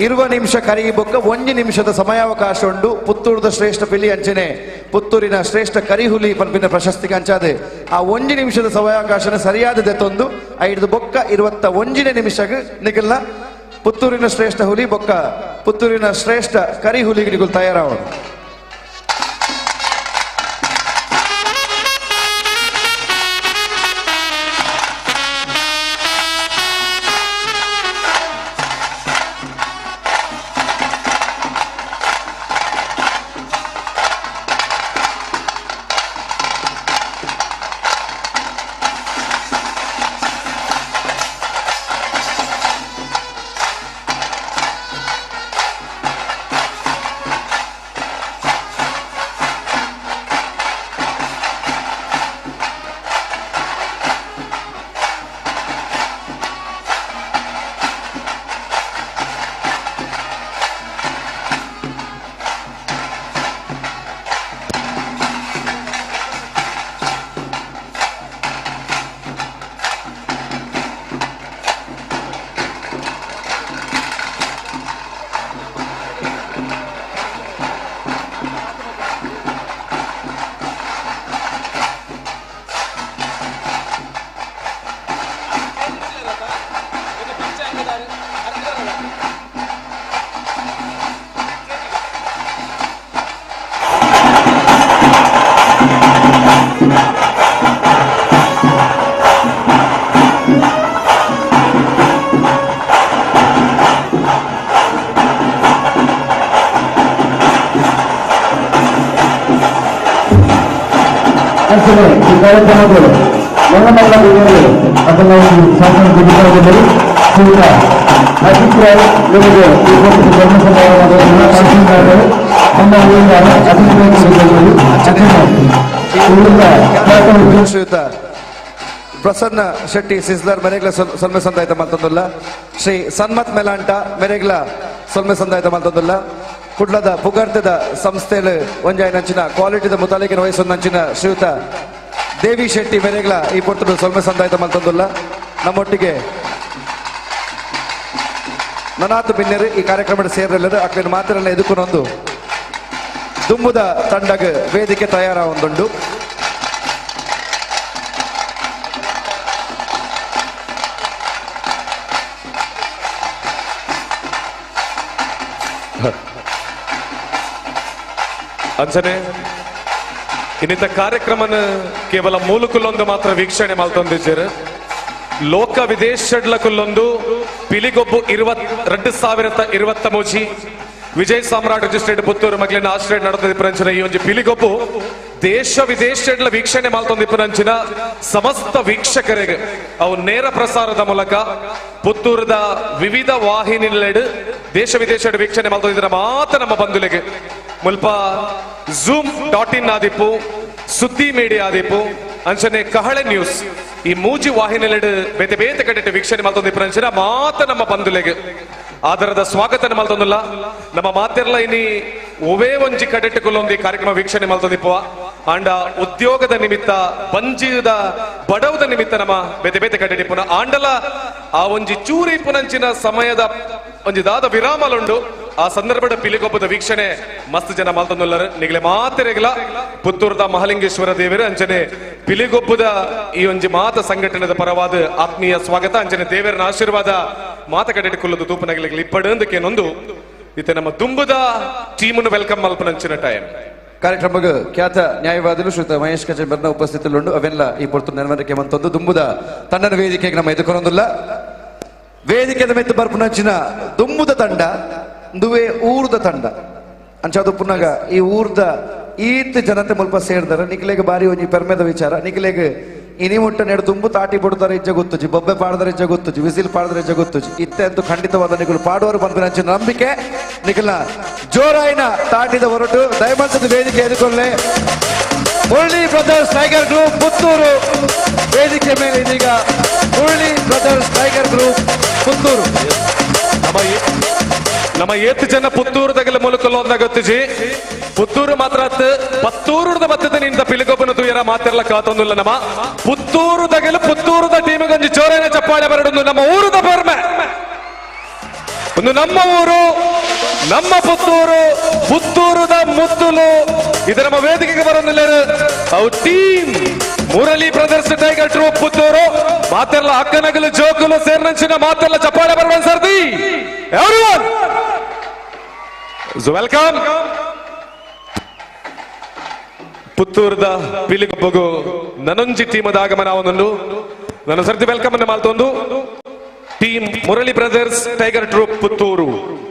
20 ನಿಮಿಷ ಕರಿಗೆ ಬೊಕ್ಕ 1 ನಿಮಿಷದ ಸಮಯಾವಕಾಶ ಉಂಡು ಪುತ್ತೂರದ ಶ್ರೇಷ್ಠ ಪಿಲಿ ಅಂಚನೆ ಪುತ್ತೂರಿನ ಶ್ರೇಷ್ಠ ಕರಿಹುಲಿ ಪಂಪಿನ ಪ್ರಶಸ್ತಿಗೆ ಅಂಚಾದೆ ಆ 1 ನಿಮಿಷದ ಸಮಯಾವಕಾಶನ ಸರಿಯಾದ ದೆತ್ತೊಂದು 5 ಬೊಕ್ಕ 21 ನಿಮಿಷಕ್ಕೆ ನಿಖಲ್ನ ಪುತ್ತೂರಿನ ಶ್ರೇಷ್ಠ ಹುಲಿ ಬೊಕ್ಕ ಪುತ್ತೂರಿನ ಶ್ರೇಷ್ಠ ಕರಿಹುಲಿಗೆ ನಿಖಲ್ ತಯಾರಾವಣ. ಅಂಚನೆ ಈ ಕಾರ್ಯಕ್ರಮಗಳು ಮಲ್ಲಮಲ್ಲ ಬಿಡುಗಡೆ ಅದನ್ನು ಶಾಸನ ಬಿಡುಗಡೆಯಲ್ಲಿ ಶ್ರೀಯುತ ಅಜಿತ್ ರಾಯ್ ಇವರಿಗೆ ಈ ಕುರಿತು ಧರ್ಮ ಸಮಾರಂಭವನ್ನು ತಹಸೀಲ್ದಾರರು ನಮ್ಮ ಊರಿನ ಅತಿಥಿ ಶ್ರೀಯುತ ಪ್ರಸನ್ನ ಶೆಟ್ಟಿ ಸಿಸ್ಲರ್ ಮೆರೆಗ್ಲ ಸೊಲ್ಮೆ ಸಂದಾಯಿತ ಮಲ್ತೊಂದುಲ್ಲ ಶ್ರೀ ಸನ್ಮತ್ ಮೆಲಾಂಟ ಮೆರೆಗ್ಲ ಸೊಲ್ಮೆ ಸಂದಾಯಿತ ಮಲ್ತೊಂದುಲ್ಲ ಕುಡ್ಲದ ಪುಗರ್ತೆದ ಸಂಸ್ಥೆಲು ಒಂಜಾಯಿನಂಚಿನ ಕ್ವಾಲಿಟಿದ ಮುತಾಲಿಕಿನ ವಯಸ್ಸೊಂದಂಚಿನ ಶ್ರೀಯುತ ದೇವಿ ಶೆಟ್ಟಿ ಮೆರೆಗ್ಲ ಈ ಪೊರ್ತುಡು ಸೊಲ್ಮೆ ಸಂದಾಯಿತ ಮಲ್ತೊಂದುಲ್ಲ ನಮ್ಮೊಟ್ಟಿಗೆ ನನಾತು ಬಿನ್ನೆರು ಈ ಕಾರ್ಯಕ್ರಮದ ಸೇರಲಿಲ್ಲರು ಅಕ್ಲಿನ ಮಾತ್ರಲ್ಲ ಎದುಕೊಂಡೊಂದು ದುಂಬುದ ತಂಡಗ ವೇದಿಕೆ ತಯಾರ ಒಂದುಂಡು ಅಂಚನೆ ಇನ್ನಿತ ಕಾರ್ಯಕ್ರಮನ ಕೇವಲ ಮೂಲಕುಲ್ಲೊಂದು ಮಾತ್ರ ವೀಕ್ಷಣೆ ಮಾಡ್ತೊಂದಿದ್ದೀರ ಲೋಕ ವಿದೇಶಡ್ಲಕುಲ್ಲೊಂದು ಪಿಲಿಗೊಬ್ಬು 2023 ವಿಜಯ್ ಸಾಮ್ರಾಟ್ ರಿಜಿಸ್ಟ್ರೇಡ್ ಪುತ್ತೂರು ಮಗ್ಲಿನ ಆಶ್ರಯ ನಡೆದಿಪ್ಪರಂಚಿನ ಈ ಒಂದು ಪಿಲಿಗೊಬ್ಬು ದೇಶ ವಿದೇಶಡ್ಲ ವೀಕ್ಷಣೆ ಮಾಡ್ತೊಂದಿಪ್ಪರಂಚಿನ ಸಮಸ್ತ ವೀಕ್ಷಕರಿಗೆ ಅವು ನೇರ ಪ್ರಸಾರದ ಮೂಲಕ ಪುತ್ತೂರದ ವಿವಿಧ ವಾಹಿನಿಲೆಡ್ ದೇಶ ವಿದೇಶದ ವೀಕ್ಷಣೆ ಮಾಡ್ತೊಂದಿದ್ರ ಮಾತ್ರ ನಮ್ಮ ಬಂಧುಲಿಗೆ ಮುಲ್ಪ zoom.in ಆದಿಪ್ಪು ಸುದ್ದಿ ಮೀಡಿಯಾ ಆದಿಪ್ಪು ಅಂಚನೆ ಕಹಳೆ ನ್ಯೂಸ್ ಈ ಮೂಜಿ ವಾಹಿನಿಲೆಡ್ ಬೇತೆ ಬೇತೆ ಕಡೆ ವೀಕ್ಷಣೆ ಮಾಡ್ತೊಂದಿಪ್ಪರಂಚಿನ ಮಾತ್ರ ನಮ್ಮ ಬಂಧುಲಿಗೆ ಆದರದ ಸ್ವಾಗತ ಮಲ್ತೊಂದಿಲ್ಲ ನಮ್ಮ ಮಾತೆರ್ಲ ಇನಿ ಒವೇ ಒಂಜಿ ಕಡೆಟ್ಟುಕೊಳ್ಳೊಂದು ಈ ಕಾರ್ಯಕ್ರಮ ವೀಕ್ಷಣೆ ಮಲ್ತೊಂದಿಪ್ಪುವ ಆಂಡ ಉದ್ಯೋಗದ ನಿಮಿತ್ತ ಬಂಜಿದ ಬಡವದ ನಿಮಿತ್ತ ನಮ್ಮ ಬೇತೆ ಬೇತೆ ಕಡೆಟಿಪ್ಪುನ ಆಂಡಲ ಆ ಒಂಜಿ ಚೂರಿ ಪುನಂಚಿನ ಸಮಯದ ಒಂಜಿದಾದ ವಿರಾಮಲುಂಡು ಆ ಸಂದರ್ಭದ ಪಿಲಿಗೊಬ್ಬದ ವೀಕ್ಷಣೆ ಮಸ್ತ್ ಜನ ಮಲ್ತೊಂದುಲ್ಲರು ನಿಗಲೆ ಮಾತೆರೆಗಲ ಪುತ್ತೂರದ ಮಹಾಲಿಂಗೇಶ್ವರ ದೇವರು ಅಂಚನೆ ಪಿಲಿಗೊಬ್ಬದ ಈ ಒಂಜಿ ಮಾತ ಸಂಘಟನೆದ ಪರವಾದ ಆತ್ಮೀಯ ಸ್ವಾಗತ ಅಂಚನೆ ದೇವರನ ಆಶೀರ್ವಾದ ಮಾತ ಕಡೆಟಿಕೊಳ್ಳೋದು ತೂಪನಗಳಿಗೆ ಇಪ್ಪಡಂದಕ್ಕೇನೊಂದು ಇತ್ತೆ ನಮ್ಮ ದುಂಬುದ ಟೀಮನ್ನು ವೆಲ್ಕಮ್ ಮಲ್ಪನಂಚಿನ ಟೈಮ್ ಕಾರ್ಯಕ್ರಮಕ್ಕೆ ಖ್ಯಾತ ನ್ಯಾಯವಾದಿಗಳು ಶ್ರೀಯುತ ಮಹೇಶ್ ಕಚೇಬರ್ನ ಉಪಸ್ಥಿತಿಯಲ್ಲುಂಡು ಅವೆಲ್ಲ ಈ ಪೊರ್ತು ನೆರವೇರಿಕೆ ಮಂತೊಂದು ದುಂಬುದ ತಂಡನ ವೇದಿಕೆಗೆ ನಮ್ಮ ಎದುಕೊಂದೊಂದಿಲ್ಲ ವೇದಿಕೆದ ಮೆತ್ತು ಬರ್ಪುನಂಚಿನ ದುಂಬುದ ತಂಡ ದುವೆ ಊರ್ದ ತಂಡ ಅಂಚಾದು ಪುನಗ ಈ ಊರ್ದ ಈತ್ ಜನತೆ ಮುಲ್ಪ ಸೇರ್ದಾರ ನಿಕ್ಲೆಗೆ ಬಾರಿ ಒಂಜಿ ಪೆರ್ಮೆದ ವಿಚಾರ ನಿಕ್ಲೆಗೆ ಇನಿ ಮುಟ್ಟ ನೆಡು ತುಂಬು ತಾಟಿ ಬಿಡ್ತಾರೆ ಇಜ್ಜ ಗೊತ್ತುಜಿ ಬೊಬ್ಬೆ ಪಾಡದ್ರೆ ಇಜ್ಜ ಗೊತ್ತುಜಿ ವಿಸಿಲ್ ಪಾಡದ್ರೆ ಇಜ್ಜ ಗೊತ್ತುಜಿ ಇತ್ತೆ ಅಂತೂ ಖಂಡಿತವಾದ ನಿಗಳು ಪಾಡುವರು ಬಂದ ನಂಬಿಕೆ ನಿಖಲ್ನ ಜೋರಾಯಿನ ತಾಟಿದ ಹೊರಟು ದಯಮಂತದ ವೇದಿಕೆ ಎದುಕೊಳ್ಳೆ Murali brothers tiger group Puttur ವೇದಿಕೆ ಮೇಲೆ ಇದೀಗ Murali brothers tiger group Puttur ನಮ್ಮ ಏತ್ ಜನ ಪುತ್ತೂರದಾಗೆಲ್ಲ ಮೂಲಕಲ್ಲ ಗೊತ್ತಿಜಿ ಪುತ್ತೂರು ಮಾತ್ರ ಪತ್ತೂರದ ಬತ್ತದ ನಿಂದ ಪಿಲಿಗೊಬ್ಬನ ತುಯರ ಮಾತೆಲ್ಲ ಕಾತೊಂದಿಲ್ಲ ನಮ್ಮ ಪುತ್ತೂರದಾಗೆಲ್ಲ ಪುತ್ತೂರದ ಟೀಮಿಗೊಂದು ಜೋರೇನ ಚಪ್ಪಾಳೆ ಬರಡೊಂದು ನಮ್ಮ ಊರದ ಬರ್ಮೆ ಒಂದು ನಮ್ಮ ಊರು ನಮ್ಮ ಪುತ್ತೂರು ಪುತ್ತೂರದ ಮುತ್ತುಲು ಇದು ನಮ್ಮ ವೇದಿಕೆಗೆ ಬರೋದಿಲ್ಲ ಅವು team Murali brothers tiger troupe Puttur ಮಾತೆಲ್ಲ ಅಕ್ಕನಗಲು ಜೋಕುಲು ಸೇರ್ನಂಚಿನ ಮಾತೆಲ್ಲ ಚಪ್ಪಾಳೆ ಬರೋಣ ಸರ್ದಿ ಎವ್ರಿವನ್ ವೆಲ್ಕಮ್ ಪುತ್ತೂರದ ಪಿಲಿಗೊಬ್ಬಗು ನನೊಂಜಿ ಟೀಮದ ಆಗಮನ ಅವನೊಂದು ನನ್ನ ಸರ್ತಿ ವೆಲ್ಕಮ್ ಅನ್ನು ಮಾಲ್ತೊಂದು team Murali brothers tiger troupe Puttur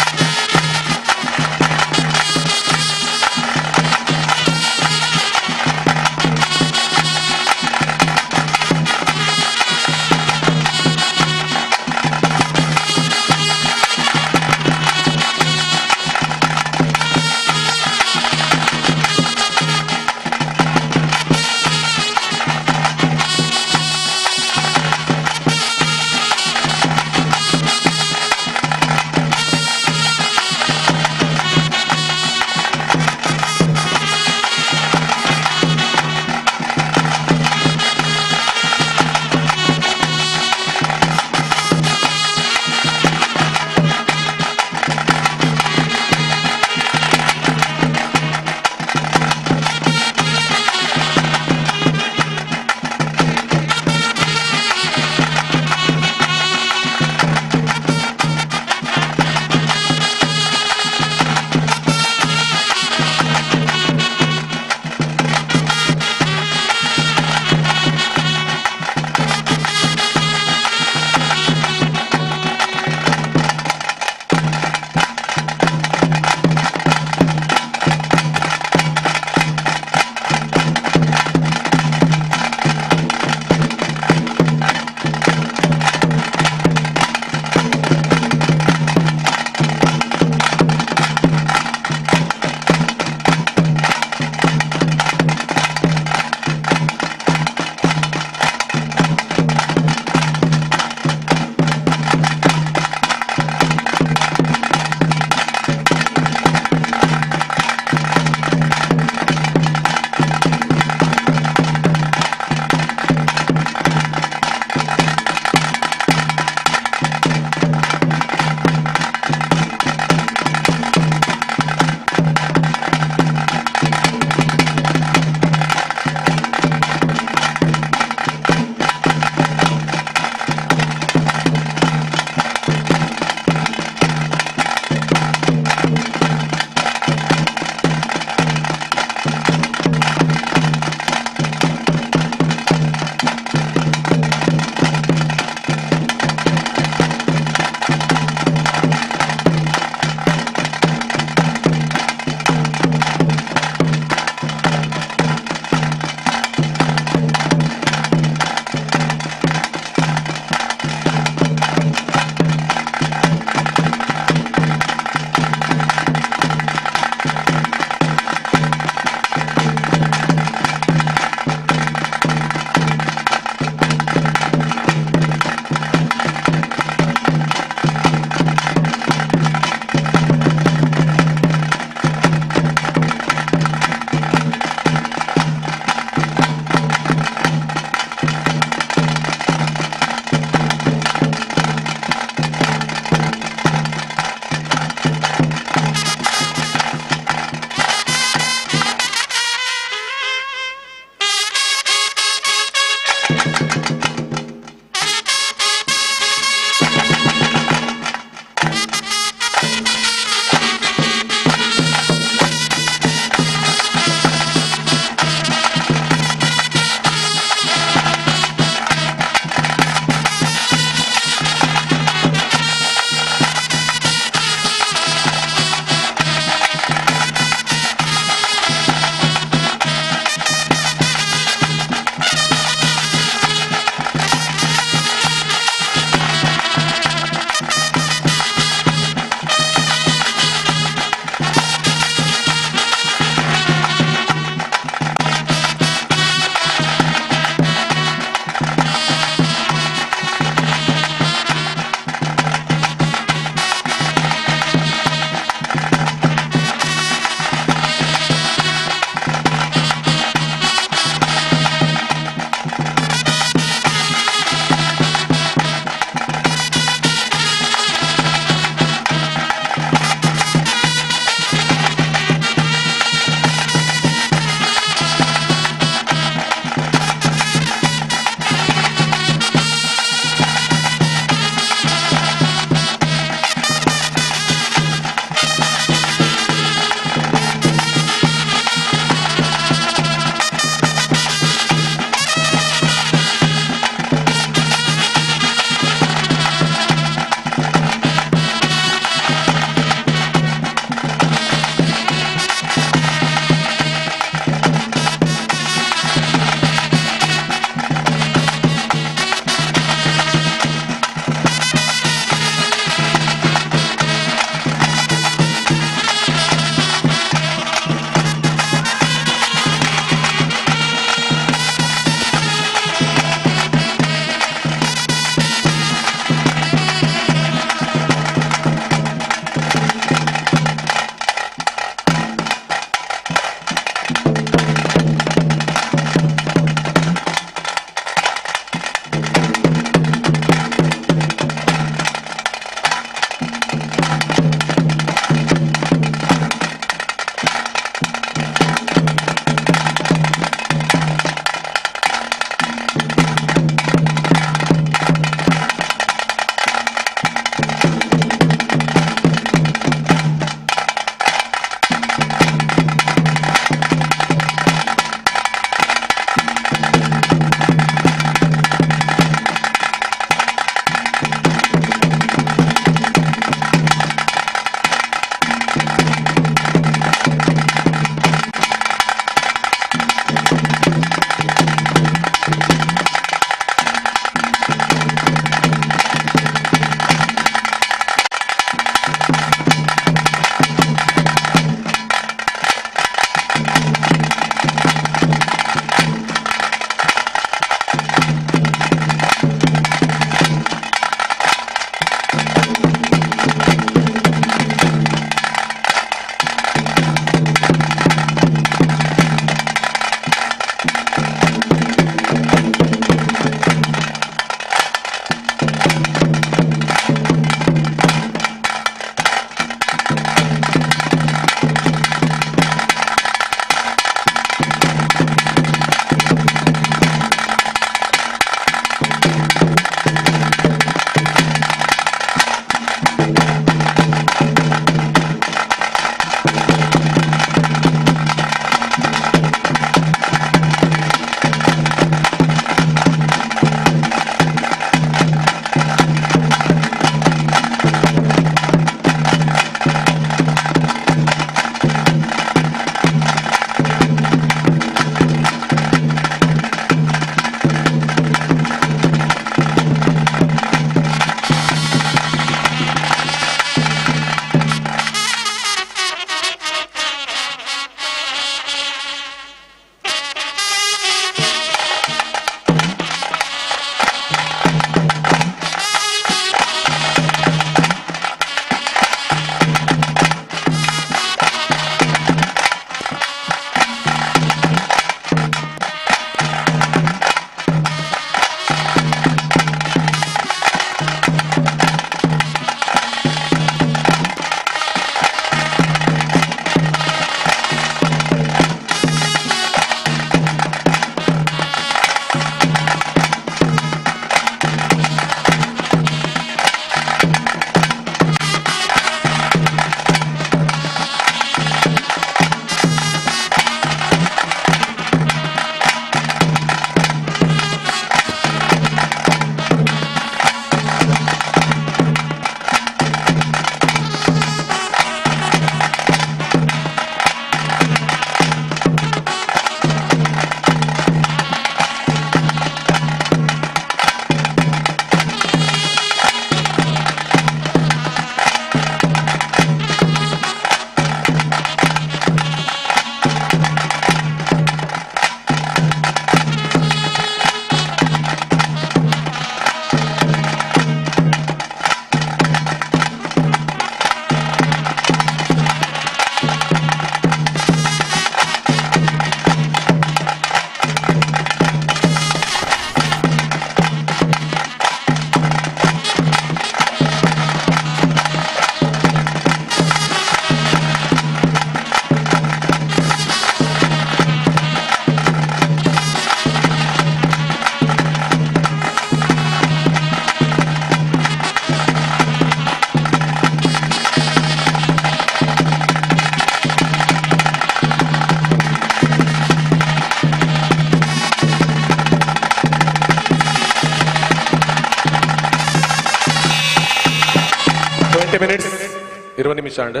20 ನಿಮಿಷ and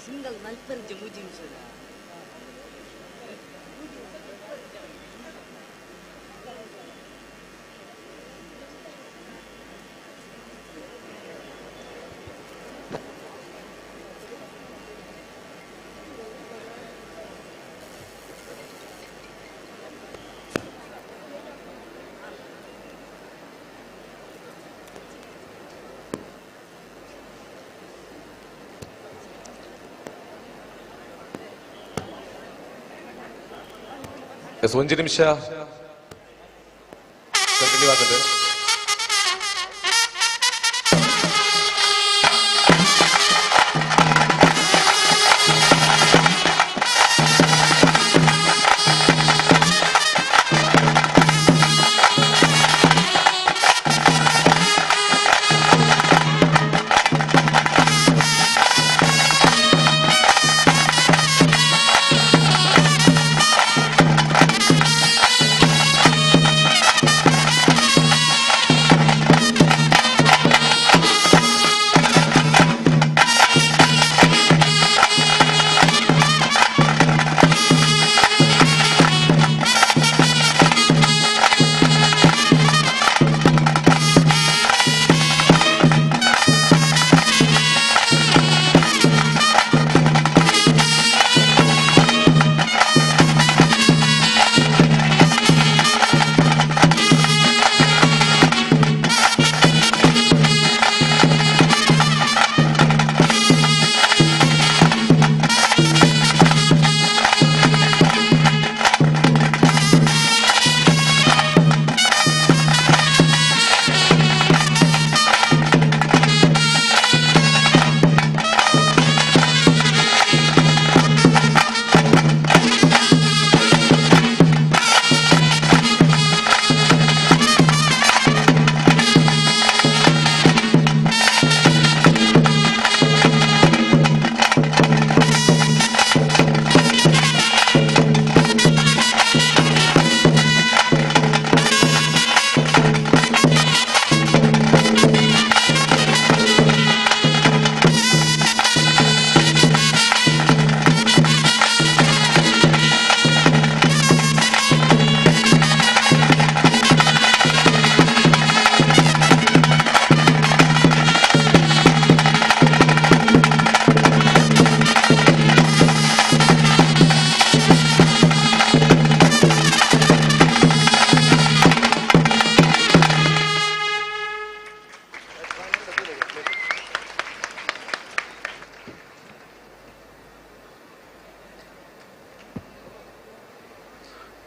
single malper jemujim sudah. ಒಂದು ನಿಮಿಷ ಕಂಟಿನ್ಯೂ ಆಗ್ತದೆ.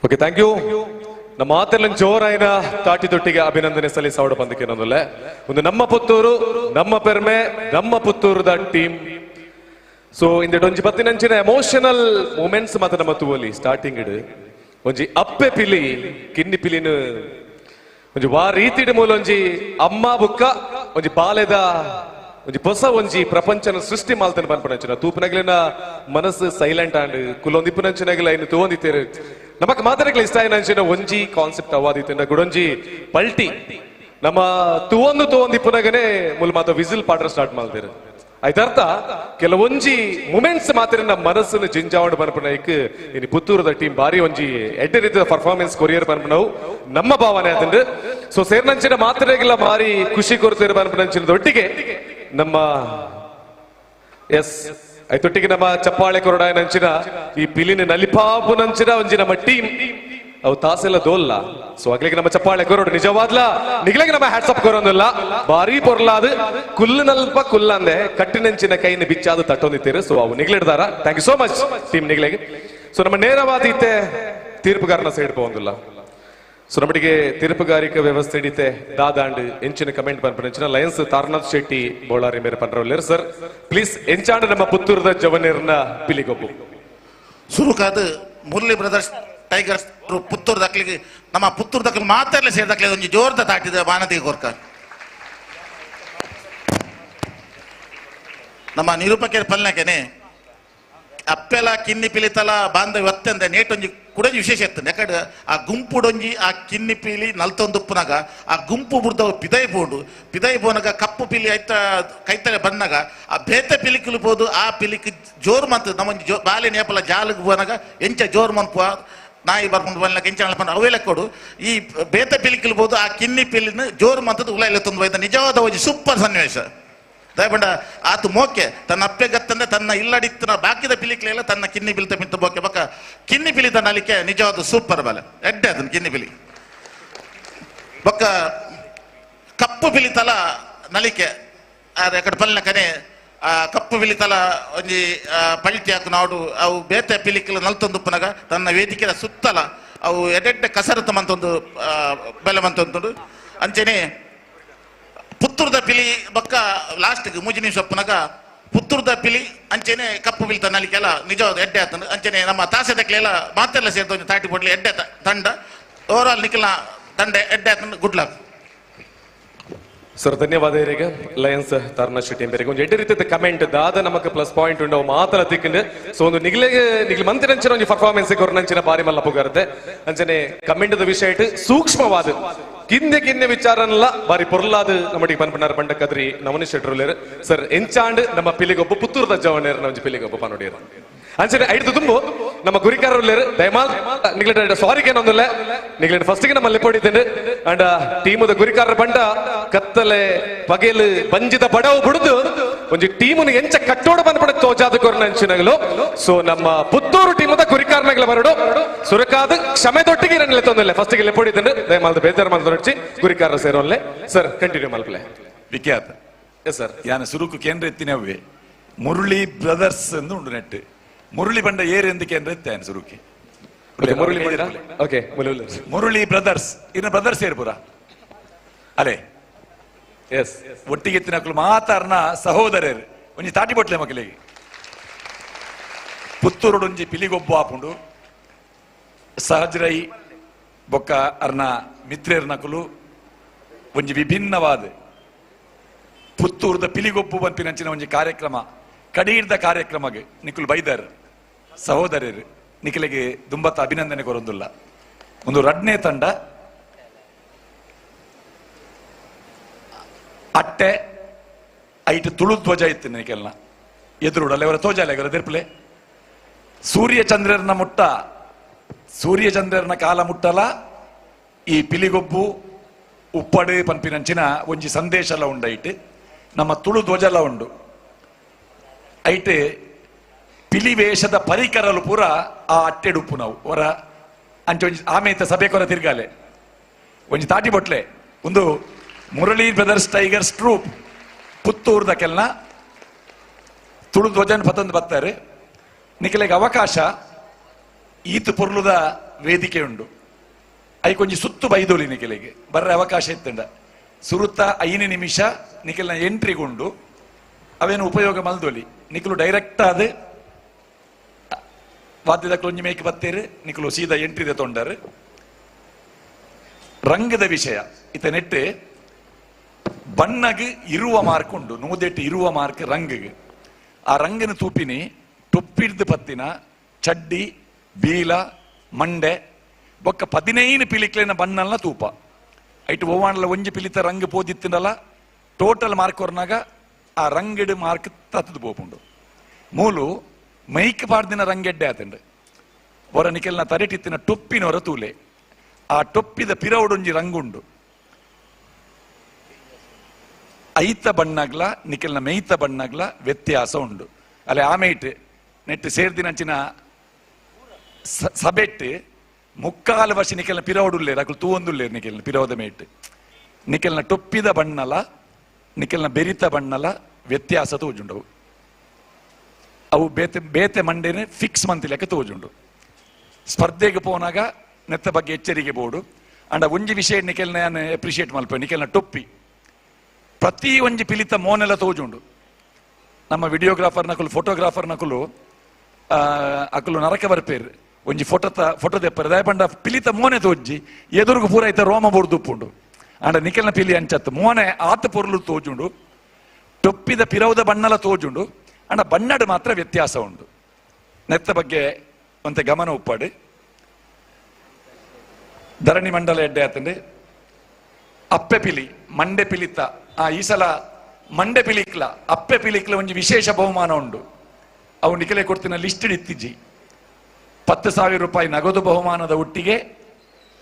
Okay, thank you. ನಮ್ಮ ಮಾತೆಲ್ಲ ಜೋರಾಯಿನ ತಾಟಿ ತೊಟ್ಟಿಗೆ ಅಭಿನಂದನೆ ಸಲ್ಲಿಸೋಡ ಬಂದಕ್ಕೆ ನನ್ನಲ್ಲೇ ಒಂದು ನಮ್ಮ ಪುತ್ತೂರು ನಮ್ಮ ಪೆರ್ಮೆ ನಮ್ಮ ಪುತ್ತೂರದ ಟೀಮ್. ಸೊ ಇಂದೆಟ್ ಒಂಜಿ ಪತ್ತಿನಂಚಿನ ಎಮೋಷನಲ್ ಮೂಮೆಂಟ್ಸ್ ಮಾತ್ರ ನಮ್ಮ ತೂವಲ್ಲಿ ಸ್ಟಾರ್ಟಿಂಗ್ ಇಡ್ ಒಂಜಿ ಅಪ್ಪೆ ಪಿಲಿ ಕಿನ್ನಿ ಪಿಲಿನ ಒಂಜಿ ವಾ ರೀತಿಡ್ ಮೂಲ ಒಂಜಿ ಅಮ್ಮ ಬುಕ್ಕ ಒಂಜಿ ಬಾಲೆದ ಒಂಜಿ ಹೊಸ ಒಂಜಿ ಪ್ರಪಂಚನ ಸೃಷ್ಟಿ ಮಾಲ್ತನ ಪನ್ಪನಂಚಿನ ತೂಪನಗ್ಲಿನ ಮನಸ್ಸು ಸೈಲೆಂಟ್ ಆಂಡ್ ಕುಲೊಂದಿಪ್ಪನಂಚಿನಗಲ ಇನ್ನು ತೂವೊಂದಿತ್ತೇರು ನಮಕ್ ಮಾತಾಡಕ್ಕೆ ಇಷ್ಟ ಆಯ್ನಂಚಿನ ಒಂಜಿ ಕಾನ್ಸೆಪ್ಟ್ ಅವಾದಿತ್ತ ಗುಡೊಂಜಿ ಪಲ್ಟಿ ನಮ್ಮ ತೂವೊಂದಿಪ್ಪನಗನೆ ಮುಲ್ ಮಾತ ವಿಸಿಲ್ ಪಾಡ್ರ ಸ್ಟಾರ್ಟ್ ಮಾಡ್ದೇರು ಆಯ್ತರ್ಥ ಕೆಲವೊಂಜಿ ಮೂಮೆಂಟ್ಸ್ ಮಾತ್ರ ನಮ್ಮ ಮನಸ್ಸನ್ನು ಜಿಂಜಾವಡ್ ಪನ್ಪನೈಕ್ ಇನ್ನು ಪುತ್ತೂರದ ಟೀಮ್ ಬಾರಿ ಒಂಜಿ ಎಡ್ಡೆ ರೀತಿಯ ಪರ್ಫಾರ್ಮೆನ್ಸ್ ಕೊರಿಯರ್ ಪನ್ಪನವು ನಮ್ಮ ಭಾವನೆ ಅದಂಡು. ಸೊ ಸೇರ್ನಂಚಿನ ಮಾತ್ರೆಗೆಲ್ಲ ಮಾರಿ ಖುಷಿ ಕೊಡ್ತೇರು ಪನ್ಪನಂಚಿನ ಒಟ್ಟಿಗೆ ನಮ್ಮ ಎಸ್ ಐತೊಟ್ಟಿಗೆ ನಮ್ಮ ಚಪ್ಪಾಳೆ ಕೊರಡಾಯ ನಂಚಿನ ಈ ಪಿಲಿನ ನಲಿಪಾಪು ನಂಚಿನ ಒಂಜಿ ನಮ್ಮ ಟೀಮ್ ಅವು ತಾಸೆಲ್ಲ ದೋಲ್ಲ. ಸೊ ಆಗ್ಲಿಕ್ಕೆ ನಮ್ಮ ಚಪ್ಪಾಳೆ ಕೊರಡು ನಿಜವಾದ್ಲ ನಿಗ್ಲಿಗೆ ನಮ್ಮ ಹ್ಯಾಟ್ಸಪ್ ಕೊರೊಂದಿಲ್ಲ ಬಾರಿ ಪೊರ್ಲಾದ ಕುಲ್ಲು ನಲ್ಪ ಕುಲ್ಲಂದೆ ಕಟ್ಟಿನಂಚಿನ ಕೈನ ಬಿಚ್ಚಾದು ತಟ್ಟೊಂದಿತ್ತೀರಿ. ಸೊ ಅವು ನಿಗ್ಲಿಡ್ದಾರ. Thank you so much team ನಿಗ್ಲಿಗೆ. ಸೊ ನಮ್ಮ ನೇರವಾದ ಇತ್ತೆ ತೀರ್ಪುಗಾರನ ಸೈಡ್ ಪೋಂದಿಲ್ಲ ಸೊ ನಮ್ಮಡಿಗೆ ತೀರ್ಪುಗಾರಿಕ ವ್ಯವಸ್ಥೆ ಹಿಡಿತೆ ದಾದಾಂಡ್ ಎಂಚಿನ ಕಮೆಂಟ್ ಪನ್ಪಂಚಿನ ಲಯನ್ಸ್ ತಾರನಾಥ್ ಶೆಟ್ಟಿ ಬೋಳಾರಿ ಮೇರೆ ಪನ್ರವಲ್ಲೇರು ಸರ್ ಪ್ಲೀಸ್ ಎಂಚಾಂಡ್ ನಮ್ಮ ಪುತ್ತೂರದ ಜವನೇರ್ನ ಪಿಲಿಗೊಬ್ಬು ಸುರುಕಾದ ಮುರಳಿ ಬ್ರದರ್ಸ್ ಟೈಗರ್ಸ್ ಪುತ್ತೂರು ದಾಖಲಿಗೆ ನಮ್ಮ ಪುತ್ತೂರು ದಾಖಲೆ ಮಾತಾಡಲೇ ಸೇರಿ ದಾಖಲೆ ಒಂದು ಜೋರ್ದ ತಾಟಿದ ಮಾನದಿಗೆ ಕೊರ್ಕ ನಮ್ಮ ನಿರೂಪಕರ ಪಲ್ನಕೆನೆ ಅಪ್ಪೆಲ ಕಿನ್ನಿ ಪಿಲಿತಲ ಬಾಂಧವ್ಯ ಒತ್ತಂದೆ ನೇಟೊಂಜಿ ಕುಡಂಜಿ ವಿಶೇಷ ಇರ್ತದೆ ಯಾಕಂದ್ರೆ ಆ ಗುಂಪುಡೊಂಜಿ ಆ ಕಿನ್ನಿ ಪಿಲಿ ನಲ್ತೊಂದುಪ್ಪನಾಗ ಆ ಗುಂಪು ಬುಡ್ದವು ಪಿದೈ ಬೋನಾಗ ಕಪ್ಪು ಪಿಲಿ ಐತ ಕೈತಲೆ ಬಂದಾಗ ಆ ಬೇತೆ ಪಿಲಿಕಿಲು ಬೋದು ಆ ಪಿಲಿಕ್ ಜೋರು ಮಂತ್ ನಮ್ಮೊಂಜಿ ಬಾಲೆ ನೇಪಲ ಜಾಲಿಗೆ ಬೋನಾಗ ಎಂಚ ಜೋರು ಮನ್ಪುವ ನಾಯಿ ಬರ್ಕೊಂಡು ಬಂದಾಗ ಎಂಚ ಬಂದ ಅವೆಲ್ಲ ಕೊಡು ಈ ಬೇತೆ ಪಿಲಿಕಿಲು ಬೋದು ಆ ಕಿನ್ನಿ ಪಿಲಿನ ಜೋರು ಮಂತದ್ದು ಉಲಾಯಿಲೆ ತುಂಬ ಹೋಯ್ತು ನಿಜವಾದ ಒಂದು ಸೂಪರ್ ಸನ್ನಿವೇಶ ದಯಪಂಡ ಆತು ಮೋಕೆ ತನ್ನ ಅಪ್ಪೆ ಗತ್ತಂದ್ರೆ ತನ್ನ ಇಲ್ಲಡಿತ್ತಿನ ಬಾಕಿದ ಪಿಲಿಕ್ಲೆಲ್ಲ ತನ್ನ ಕಿನ್ನಿ ಪಿಲಿತ ಮಿಂತ ಬೋಕೆ ಬಕ್ಕ ಕಿನ್ನಿ ಪಿಲಿತ ನಲಿಕೆ ನಿಜವಾದ ಸೂಪರ್ ಬಲೆ ಎಡ್ಡೆ ಅದನ್ನು ಕಿನ್ನಿ ಪಿಲಿ ಬೊಕ್ಕ ಕಪ್ಪು ಪಿಲಿತಲ ನಲಿಕೆ ಅಕಡೆ ಪಲ್ನ ಕನೆ ಕಪ್ಪು ಪಿಲಿತಲ ಒಂಜಿ ಪಲ್ಟಿ ಹಾಕು ನಾಡು ಅವು ಬೇತೆ ಪಿಲಿಕ್ಲ ನಲ್ತೊಂದುಪ್ಪನಾಗ ತನ್ನ ವೇದಿಕೆಯ ಸುತ್ತಲ ಅವು ಎಡ್ಡೆ ಕಸರತ್ತು ಮಂತೊಂದು ಬೆಲೆ ಮಂತೊಂದು ಅಂಚೆನೆ ಪುತ್ತೂರ್ದ ಪಿಲಿ ಬೊಕ್ಕ ಲಾಸ್ಟ್ಗೆ ಮುಜಿನಿ ಸೊಪ್ಪನಾಗ ಪುತ್ತೂರ್ದ ಪಿಲಿ ಅಂಚೆನೆ ಕಪ್ಪು ಪಿಲಿತ ನಲಿಕೆಲ್ಲ ನಿಜವಾದ ಎಡ್ಡೆ ಆತನು ಅಂಚೆನೆ ನಮ್ಮ ತಾಸೆದಕ್ಲೆಲ್ಲ ಮಾತೆಲ್ಲ ಸೇರ್ತ ಒಂದು ತಾಟಿ ಪೊಡ್ಲಿ ಎಡ್ಡೆ ತಂಡ ಓವರಾಲ್ ನಿಖಿಲ ತಂಡ ಎಡ್ಡೆ ಆತನು ಗುಡ್ ಲಕ್ ಸರ್ ಧನ್ಯವಾದ ಇರಿಗೆ ಲಯನ್ಸ್ ತಾರನಾಥ್ ಶೆಟ್ಟಿ ಎಂಬರಿಗೆ ಒಂದು ಎಡ್ಡೆ ರೀತಿಯ ಕಮೆಂಟ್ ದಾದ ನಮಗೆ ಪ್ಲಸ್ ಪಾಯಿಂಟ್ ಉಂಡು ಮಾತ್ರ ತಿಕ್ಕಂಡು ಸೊ ಒಂದು ನಿಗಿಲ್ ಮಂತಿನಂಚಿನ ಒಂದು ಪರ್ಫಾರ್ಮೆನ್ಸ್ ಕೊರ್ನಂಚಿನ ಪಾರಿ ಮಲ್ಲ ಪುಗಾರತೆ ಅಂಚನೆ ಕಮೆಂಟ್ ವಿಷಯ ಇಟ್ಟು ಸೂಕ್ಷ್ಮವಾದ ಕಿನ್ನೆ ವಿಚಾರನಲ್ಲ ಬಾರಿ ಪೊರ್ಲಾದ ನಮ್ಮಡಿಗೆ ಪನ್ಪಣ್ಣಾರ ಪಂಡ ಕದ್ರಿ ನಮನಿ ಶೆಟ್ರುಲೇರು ಸರ್ ಎಂಚಾಂಡ್ ನಮ್ಮ ಪಿಲಿಗೊಬ್ಬ ಪುತ್ತೂರ್ದ ಜವನೇರು ನಮ್ಮ ಪಿಲಿಗೊಬ್ಬ ಪನೋಡಿಯರು ಅಂಚನೆ ಐದು ತುಂಬು ನಮ್ಮ ಗುರಿಕಾರರು ದಯಮಾಲ್ ನಿಗ್ಲೆಟ್ ಸಾರಿ ಏನೊಂದಿಲ್ಲ ನಿಗ್ಲೆಟ್ ಫಸ್ಟ್ಗೆ ನಮ್ಮ ಲೆಪ್ಪೊಡಿದ್ದೇನೆ ಅಂಡ್ ಟೀಮದ ಗುರಿಕಾರರ ಪಂಡ ಕತ್ತಲೆ ಪಗೆಲು ಬಂಜಿದ ಬಡವು ಬಿಡುದು ಒಂದು ಟೀಮನ್ನು ಎಂಚ ಕಟ್ಟೋಡ ಬಂದ್ಬಿಡ ತೋಜಾದ ಕೊರ್ನಂಚಿನಗಳು ಸೊ ನಮ್ಮ ಪುತ್ತೂರು ಟೀಮದ ಗುರಿಕಾರನಗಳ ಬರಡು ಸುರಕಾದ ಕ್ಷಮೆ ತೊಟ್ಟಿಗೆ ನನ್ನ ತೊಂದಿಲ್ಲ ಫಸ್ಟ್ಗೆ ಲೆಪ್ಪೊಡಿದ್ದೇನೆ ದಯಮಾಲ್ದ ಬೇಜಾರು ಮಾಲ್ ನಡ್ಚಿ ಗುರಿಕಾರರು ಸೇರೋಲ್ಲೇ ಸರ್ ಕಂಟಿನ್ಯೂ ಮಲ್ಪಲೆ ವಿಖ್ಯಾತ ಎಸ್ ಸರ್ ಯಾನ ಸುರುಕು ಕೇಂದ್ರ ಎತ್ತಿನವೇ ಮುರಳಿ ಬ್ರದರ್ಸ್ ಎಂದು ಉಂಡು ನೆಟ್ಟು ಮುರಳಿ ಬಂಡ ಏರ್ ಎಂದು ಕೇಂದ್ರ ಎತ್ತಾಯನ ಸುರುಕಿ ಮುರಳಿ ಬ್ರದರ್ಸ್ ಇನ್ನು ಬ್ರದರ್ಸ್ ಏರ್ಪುರ ಅಲೆ ಎಸ್ ಒಟ್ಟಿಗೆ ಎತ್ತಿನಕ್ಲು ಮಾತಾರ್ನ ಸಹೋದರರು ಒಂಜಿ ತಾಟಿ ಬೊಟ್ಲೆ ಮಕ್ಕಳಿಗೆ ಪುತ್ತೂರು ಒಂಜಿ ಪಿಲಿಗೊಬ್ಬು ಆಪುಂಡು ಸಹಜರೈ ಬೊಕ್ಕ ಅರ್ನ ಮಿತ್ರೇರ್ ನಕಲು ಒಂಜಿ ವಿಭಿನ್ನವಾದ ಪುತ್ತೂರದ ಪಿಲಿಗೊಬ್ಬು ಬಂಪಿನಂಚಿನ ಒಂಜಿ ಕಾರ್ಯಕ್ರಮ ಕಡೀರ್ದ ಕಾರ್ಯಕ್ರಮಗೆ ನಿಖುಲ್ ಬೈದರ್ ಸಹೋದರರು ನಿಖಿಲಿಗೆ ದುಂಬತ್ತ ಅಭಿನಂದನೆ ಕೊರೊಂದುಲ್ಲ ಒಂದು ರಡ್ನೇ ತಂಡ ಅಟ್ಟೆ ಐಟ್ ತುಳು ಧ್ವಜ ಇತ್ತು ನಿಖಲ್ನ ಎದುರುಡಲ್ಲ ಇವರ ತೋಜಾಲ ಇವರ ದಿರ್ಪಲೆ ಸೂರ್ಯಚಂದ್ರನ ಮುಟ್ಟ ಸೂರ್ಯಚಂದ್ರನ ಕಾಲ ಮುಟ್ಟಲ ಈ ಪಿಲಿಗೊಬ್ಬು ಉಪ್ಪಡು ಪಂಪಿನಂಚಿನ ಒಂಜಿ ಸಂದೇಶಲ ಉಂಡೈಟ್ ನಮ್ಮ ತುಳು ಧ್ವಜಲ ಉಂಡು ಐಟ್ ಪಿಲಿವೇಷದ ಪರಿಕರಲು ಪೂರ ಆ ಅಟ್ಟೆಡುಪ್ಪು ನಾವು ಹೊರ ಅಂಚೆ ಒಂಜಿ ಆಮೇತ ಸಭೆ ಕೊರ ತಿರ್ಗಾಲೆ ಒಂಜಿ ತಾಟಿ ಬೊಟ್ಲೆ ಒಂದು ಮುರಳಿ ಬ್ರದರ್ಸ್ ಟೈಗರ್ಸ್ ಟ್ರೂಪ್ ಪುತ್ತೂರ್ದ ಕೆಲ್ನ ತುಳು ಧ್ವಜನ್ ಪತಂದು ಬರ್ತಾರೆ ನಿಖಿಲೆಗೆ ಅವಕಾಶ ಈತು ಪೊರ್ಲುದ ವೇದಿಕೆ ಉಂಡು ಐಕೊಂಜಿ ಸುತ್ತು ಬೈದೋಲಿ ನಿಖಿಲೆಗೆ ಬರ್ರೆ ಅವಕಾಶ ಇತ್ತಂಡ ಸುರುತ್ತ 5 ನಿಮಿಷ ನಿಖಿಲ್ನ ಎಂಟ್ರಿಗುಂಡು ಅವೇನು ಉಪಯೋಗ ಮಲ್ದೋಲಿ ನಿಖಲು ಡೈರೆಕ್ಟ್ ಆದ ವಾದ್ಯದ ಒಂಜಿ ಮೇಕ್ ಬತ್ತೇರು ನಿಖಲು ಸೀದಾ ಎಂಟ್ರಿದೆ ತೊಂಡರು ರಂಗದ ವಿಷಯ ಇತ ನೆಟ್ಟು ಬಣ್ಣಗೆ ಇರುವ ಮಾರ್ಕ್ ಉಂಡು ನೂದೆಟ್ಟು ಇರುವ ಮಾರ್ಕ್ ರಂಗಿಗೆ ಆ ರಂಗನ ತೂಪಿನಿ ಟೊಪ್ಪಿಡ್ದು ಪತ್ತಿನ ಚಡ್ಡಿ ಬೀಲ ಮಂಡೆ ಬೊಕ್ಕ 15 ಪಿಲಿಕ್ಲಿನ ಬಣ್ಣಲ್ನ ತೂಪ ಐಟು ಓವಾಣಲ ಒಂಜಿ ಪಿಲಿತ ರಂಗ್ ಪೋದಿತ್ತಿನಲ್ಲ ಟೋಟಲ್ ಮಾರ್ಕ್ ಹೊರ್ನಾಗ ಆ ರಂಗಡ್ ಮಾರ್ಕ್ ತತ್ತದು ಪೋಪುಂಡು ಮೂಲು ಮೈಕ್ ಪಾಡ್ದಿನ ರಂಗೆಡ್ಡೆ ಆತಂಡು ಹೊರ ನಿಖಲ್ನ ತರೆಟಿತ್ತಿನ ಟೊಪ್ಪಿನವರ ತೂಲೆ ಆ ಟೊಪ್ಪಿದ ಪಿರವುಡೊಂಜಿ ರಂಗುಂಡು ಐತ ಬಣ್ಣಗ್ಲ ನಿಖಲ್ನ ಮೇಯ್ತ ಬಣ್ಣಗ್ಲ ವ್ಯತ್ಯಾಸ ಉಂಡು ಅಲ್ಲೇ ಆಮೇಟ್ ನೆಟ್ಟು ಸೇರ್ದಿನಂಚಿನ ಸಬೆಟ್ಟು 3 ವರ್ಷ ನಿಖಲ್ನ ಪಿರವುಡುಲ್ಲೇರು ಅಕ್ಲು ತೂವೊಂದುಲ್ಲೇರು ನಿಖಲ್ನ ಪಿರವದ ಮೇಟ್ ನಿಖಲ್ನ ಟೊಪ್ಪಿದ ಬಣ್ಣಲ ನಿಖಲ್ನ ಬೆರಿತ ಬಣ್ಣಲ ವ್ಯತ್ಯಾಸ ತೋಜುಂಡವು ಅವು ಬೇತೆ ಬೇತೆ ಮಂಡೇನೆ ಫಿಕ್ಸ್ ಮಂತ್ ಲೆಕ್ಕ ತೋಜುಂಡು ಸ್ಪರ್ಧೆಗೆ ಪೋನಾಗ ನೆತ್ತ ಬಗ್ಗೆ ಎಚ್ಚರಿಕೆ ಬೋಡು ಅಂಡ ಒಂಜಿ ವಿಷಯ ನಿಖಿಲ್ನ ನಾನು ಅಪ್ರಿಷಿಯೇಟ್ ಮಲ್ಪ ನಿಖಿಲ್ನ ಟೊಪ್ಪಿ ಪ್ರತಿ ಒಂಜಿ ಪಿಲಿತ ಮೋನೆಲ್ಲ ತೋಜುಂಡು ನಮ್ಮ ವಿಡಿಯೋಗ್ರಾಫರ್ ನಕಲು ಫೋಟೋಗ್ರಾಫರ್ ನಕಲು ಅಕಲು ನರಕ ಬರ್ಪೇರು ಒಂಜಿ ಫೋಟೋ ದೆಪ್ಪರು ದಯಪಂಡ ಪಿಲಿತ ಮೋನೆ ತೋಜಿ ಎದುರುಗು ಪೂರ ಐತ ರೋಮ ಬೋರ್ದುಪ್ಪುಂಡು ಅಂಡ ನಿಖಿಲ್ನ ಪಿಲಿ ಅಂಚತ್ತು ಮೋನೆ ಆತ ಪೊರ್ಲು ತೋಜುಂಡು ಟೊಪ್ಪಿದ ಪಿರವುದ ಬಣ್ಣಲ ತೋಜುಂಡು ಅಂಡ ಬಣ್ಣಡು ಮಾತ್ರ ವ್ಯತ್ಯಾಸ ಉಂಡು ನೆತ್ತ ಬಗ್ಗೆ ಒಂತೆ ಗಮನ ಉಪ್ಪಾಡು ಧರಣಿ ಮಂಡಲ ಎಡ್ಡೆ ಆತಂಡೆ ಅಪ್ಪೆ ಪಿಲಿ ಮಂಡೆ ಪಿಲಿತ ಈ ಸಲ ಮಂಡೆ ಪಿಲಿಕ್ಲ ಅಪ್ಪೆ ಪಿಲಿಕ್ಲ ಒಂಜಿ ವಿಶೇಷ ಬಹುಮಾನ ಉಂಡು ಅವು ನಿಖಲೆ ಕೊಡ್ತಿನ ಲಿಸ್ಟ್ ಇತ್ತಿಜ್ಜಿ 10,000 ರೂಪಾಯಿ ನಗದು ಬಹುಮಾನದ ಒಟ್ಟಿಗೆ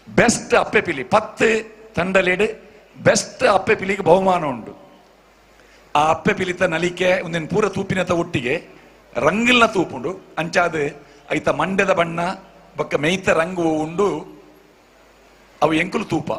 ಬೆಸ್ಟ್ ಅಪ್ಪೆ ಪಿಲಿ 10 ತಂಡಲೇಡು ಬೆಸ್ಟ್ ಅಪ್ಪೆ ಪಿಲಿಗೆ ಬಹುಮಾನ ಉಂಡು ಆ ಅಪ್ಪೆ ಪಿಲಿತ ನಲಿಕೆ ಒಂದಿನ ಪೂರ ತೂಪಿನತ ಒಟ್ಟಿಗೆ ರಂಗಿಲ್ನ ತೂಪುಂಡು ಅಂಚಾದ ಐತ ಮಂಡ್ಯದ ಬಣ್ಣ ಬೊಕ್ಕ ಮೇಯ್ತ ರಂಗು ಉಂಡು ಅವು ಎಂಕುಲು ತೂಪ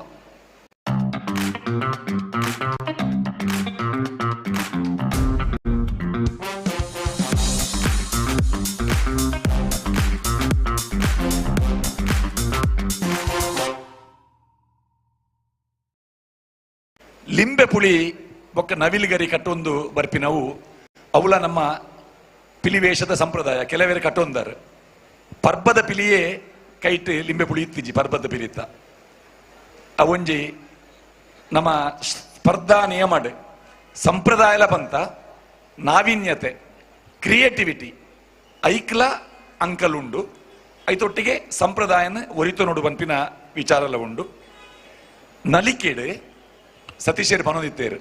ಲಿಂಬೆ ಪುಳಿ ಬೊಕ್ಕ ನವಿಲುಗರಿ ಕಟ್ಟೊಂದು ಬರ್ಪಿನವು ಅವಳ ನಮ್ಮ ಪಿಲಿವೇಷದ ಸಂಪ್ರದಾಯ ಕೆಲವೇರು ಕಟ್ಟೊಂದಾರು ಪರ್ಬದ ಪಿಲಿಯೇ ಕೈಟ್ ಲಿಂಬೆ ಪುಳಿ ಇತ್ತಿಜಿ ಪರ್ಬದ ಪಿಲಿತ ಅವೊಂಜಿ ನಮ್ಮ ಸ್ಪರ್ಧಾ ನಿಯಮಡ್ ಸಂಪ್ರದಾಯಲ ಪಂತ ನಾವೀನ್ಯತೆ ಕ್ರಿಯೇಟಿವಿಟಿ ಐಕ್ಲ ಅಂಕಲುಂಡು ಐತೊಟ್ಟಿಗೆ ಸಂಪ್ರದಾಯನ ಒರಿತು ನೋಡು ಪಂಪಿನ ವಿಚಾರಲ ಉಂಡು ನಲಿಕೆಡ್ ಸತೀಶೇರು ಪನೋದಿತ್ತೇರು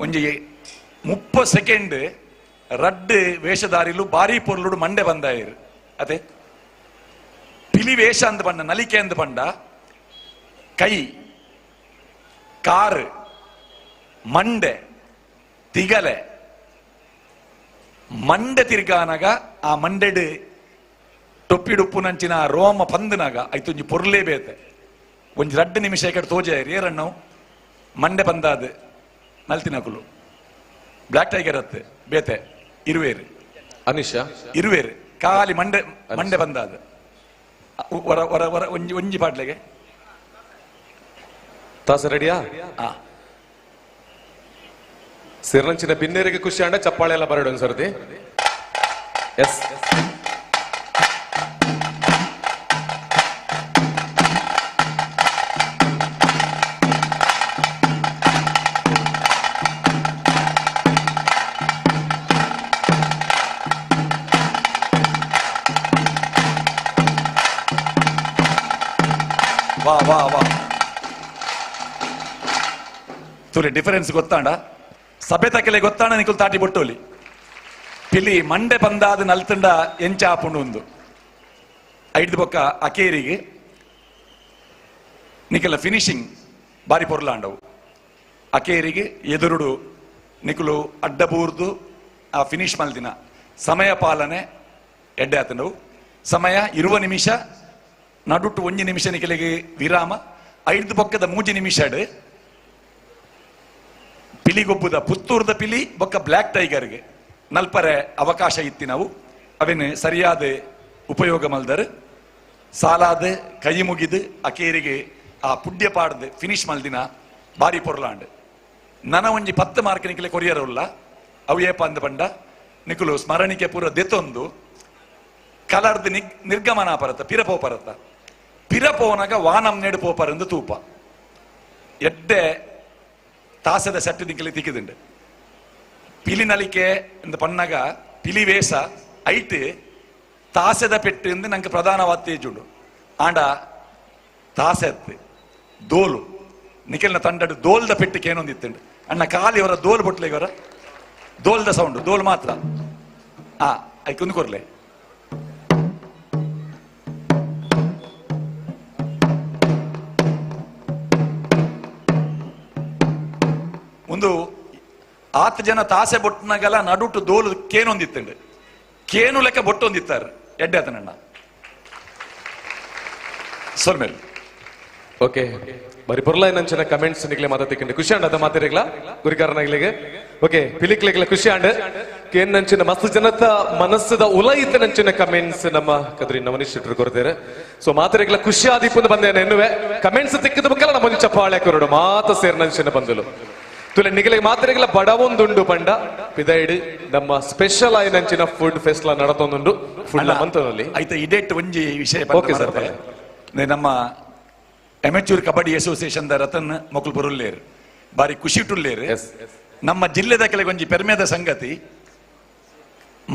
ಒಂಜಿ 30 ಸೆಕೆಂಡ್ ರಡ್ಡ್ ವೇಷಧಾರಿಲು ಬಾರಿ ಪೊರ್ಲುಡು ಮಂಡೆ ಬಂದಾಯರು ಅದೇ ಪಿಲಿ ವೇಷ ಅಂದ ಪಂಡ ನಲಿಕೆ ಅಂದ ಪಂಡ ಕೈ ಕಾರು ಮಂಡೆ ತಿಗಲೆ ಮಂಡೆ ತಿರ್ಗಾನಾಗ ಆ ಮಂಡೆಡ್ ಟೊಪ್ಪಿಡುಪ್ಪು ನಂಚಿನ ರೋಮ ಪಂದನಾಗ ಐತೊಂಜಿ ಪೊರ್ಲೇ ಬೇತೆ ಒಂಜಿ 2 ನಿಮಿಷ ಕಡೆ ತೋಜಾಯರು ಏರಣ್ಣವು ಮಂಡೆ ಬಂದಾದ ನಲ್ತಿನಕುಲು ಬ್ಲಾಕ್ ಟೈಗರ್ ಅತ್ತೆ ಬೇತೆ ಇರುವೇರು ಅನಿಶಾ ಇರುವೇರು ಖಾಲಿ ಮಂಡೆ ಮಂಡೆ ಬಂದಾದ ಹೊರ ಹೊರ ಹೊರ ಒಂಜಿ ಒಂಜಿ ಪಾಟ್ಲೆಗೆ ತಾಸ ರೆಡಿಯಾ ಸಿರ್ರಂಚಿನ ಬಿನ್ನೇರಿಗೆ ಖುಷಿ ಅಂಡ ಚಪ್ಪಾಳೆ ಎಲ್ಲ ಬರಡು ಒಂದ್ಸರ್ತಿ ಎಸ್ ವಾ ವಾ ವಾ ತುಲೆ ಡಿಫರೆನ್ಸ್ ಗೊತ್ತಾಂಡ ಸಭೆ ತಕ್ಕಲೆ ಗೊತ್ತಾಂಡ ನಿಕುಲ್ ತಾಟಿ ಬೊಟ್ಟೋಲಿ ಪಿಲಿ ಮಂಡೆ ಬಂದಾದ ನಲ್ತಂಡ ಎಂಚ ಆಪುಂಡು ಒಂದು ಐದು ಬೊಕ್ಕ ಅಕೇರಿಗೆ ನಿಕಲ ಫಿನಿಶಿಂಗ್ ಬಾರಿ ಪೊರ್ಲಾಂಡವು ಅಕೇರಿಗೆ ಎದುರುಡು ನಿಕುಲು ಅಡ್ಡಬೂರ್ದು ಆ ಫಿನಿಶ್ ಮಲ್ದಿನ ಸಮಯ ಪಾಲನೆ ಎಡ್ಡೆ ಆತಂಡವು ಸಮಯ 20 ನಿಮಿಷ ನಡುಟು 1 ನಿಮಿಷ ನಿಕಲಿಗೆ ವಿರಾಮ 5 ಬೊಕ್ಕದ 3 ನಿಮಿಷ ಪಿಲಿಗೊಬ್ಬುದ ಪುತ್ತೂರ್ದ ಪಿಲಿ ಬೊಕ್ಕ ಬ್ಲ್ಯಾಕ್ ಟೈಗರ್ಗೆ ನಲ್ಪರೆ ಅವಕಾಶ ಇತ್ತಿ ನಾವು ಅವೇನು ಸರಿಯಾದ ಉಪಯೋಗ ಮಲ್ದರು ಸಾಲಾದ ಕೈ ಮುಗಿದು ಅಕೇರಿಗೆ ಆ ಪುಡ್ಯ ಪಾಡ್ದು ಫಿನಿಶ್ ಮಲ್ದಿನ ಬಾರಿ ಪೊರ್ಲಾಂಡ್ ನನ ಒಂಜಿ 10 ಮಾರ್ಕ್ ನಿಕಲೆ ಕೊರಿಯರಲ್ಲ ಅವು ಏಪ ಅಂದ ಪಂಡ ನಿಕುಲು ಸ್ಮರಣಿಕೆ ಪೂರ ದೆತ್ತೊಂದು ಕಲರ್ದು ನಿರ್ಗಮನ ಪರತ ಪಿರಪೋ ಪರತ ಪಿರಪೋನಾಗ ವಾನಂ ನೆಡು ಪೋಪರಂದು ತೂಪ ಎಡ್ಡೆ ತಾಸದ ಸೆಟ್ಟು ನಿಕಲಿ ತಿಕ್ಕಿದುಂಡು ಪಿಲಿ ನಲಿಕೆ ಎಂದು ಪಣ್ಣಗ ಪಿಲಿ ವೇಷ ಐಟ್ ತಾಸದ ಪೆಟ್ಟು ಎಂದು ನಂಗೆ ಪ್ರಧಾನವಾದ ತೇಜುಂಡು ಆಂಡ ತಾಸೆತ್ತು ದೋಲು ನಿಖಿಲ್ನ ತಂಡಡು ದೋಲ್ದ ಪೆಟ್ಟಿಗೆ ಏನೊಂದಿತ್ತುಂಡು ಅಣ್ಣ ಖಾಲಿ ಅವರ ದೋಲ್ ಬೊಟ್ಲೆ ಇವರ ದೋಲ್ದ ಸೌಂಡ್ ದೋಲ್ ಮಾತ್ರ ಐ ಕುಂದು ಕೊರ್ಲೆ ಒಂದು 10 ಜನ ತಾಸೆ ಬೊಟ್ಟನಾಗಲ್ಲ ನಡುಟು ದೋಲು ಕೇನೊಂದಿತ್ತಂಡು ಕೇನು ಲೆಕ್ಕ ಬೊಟ್ಟೊಂದಿತ್ತಾರೆ ಎಡ್ಡೆ ಆತನಣ್ಣ ಸೊಲ್ಮೇಲೆ ಓಕೆ ಬರಿ ಪೊರ್ಲ ಏನಂಚಿನ ಕಮೆಂಟ್ಸ್ ನಿಕ್ಲೆ ಮಾತಾಡ್ತಿಕ್ಕಂಡು ಖುಷಿ ಅಂಡ ಅದ ಮಾತಾಡಿಗ್ಲ ಗುರಿಕಾರನಾಗ್ಲಿಗೆ ಓಕೆ ಪಿಲಿಕ್ಲೆಗ್ಲ ಖುಷಿ ಅಂಡ್ ನಂಚಿನ ಮಸ್ತ್ ಜನತ ಮನಸ್ಸದ ಉಲಯಿತ ನಂಚಿನ ಕಮೆಂಟ್ಸ್ ನಮ್ಮ ಕದ್ರಿ ನವನೀಶ್ ಶೆಟ್ರು ಕೊಡ್ತಾರೆ. ಸೊ ಮಾತರೆಗಳ ಖುಷಿ ಆದಿಪ್ಪು ಬಂದೇನೆ ಎನ್ನುವೆ ಕಮೆಂಟ್ಸ್ ತಿಕ್ಕಿದ ಬಕ್ಕಲ್ಲ ನಮ್ಮ ಚಪ್ಪಾಳೆ ಕೊರಡು ಮಾತ ಸೇರ್ ನಂಚಿನ ಬಂದಲು ತುಲೆ ನಿಗಲಿಗೆ ಮಾತ್ರೆಗಳ ಬಡವೊಂದುಂಡು ಪಂಡ ಪಿದೈಡ್ ನಮ್ಮ ಸ್ಪೆಷಲ್ ಆಯ್ ನಂಚಿನ ಫುಡ್ ಫೆಸ್ಟ್ ನಡತೊಂದುಂಡು ಫುಡ್ ಮಂತನಲ್ಲಿ ಆಯ್ತಾ ಇಡೇಟ್ ಒಂಜಿ ವಿಷಯ ಓಕೆ ಸರ್ ನಮ್ಮ ಅಮೆಚೂರ್ ಕಬಡ್ಡಿ ಅಸೋಸಿಯೇಷನ್ ದ ರತನ್ ಮೊಕಲ್ ಬರುಲ್ಲೇರು ಬಾರಿ ಖುಷಿ ಟುಲ್ಲೇರು. ನಮ್ಮ ಜಿಲ್ಲೆದ ಕೆಳಗೆ ಒಂಜಿ ಪೆರ್ಮೆದ ಸಂಗತಿ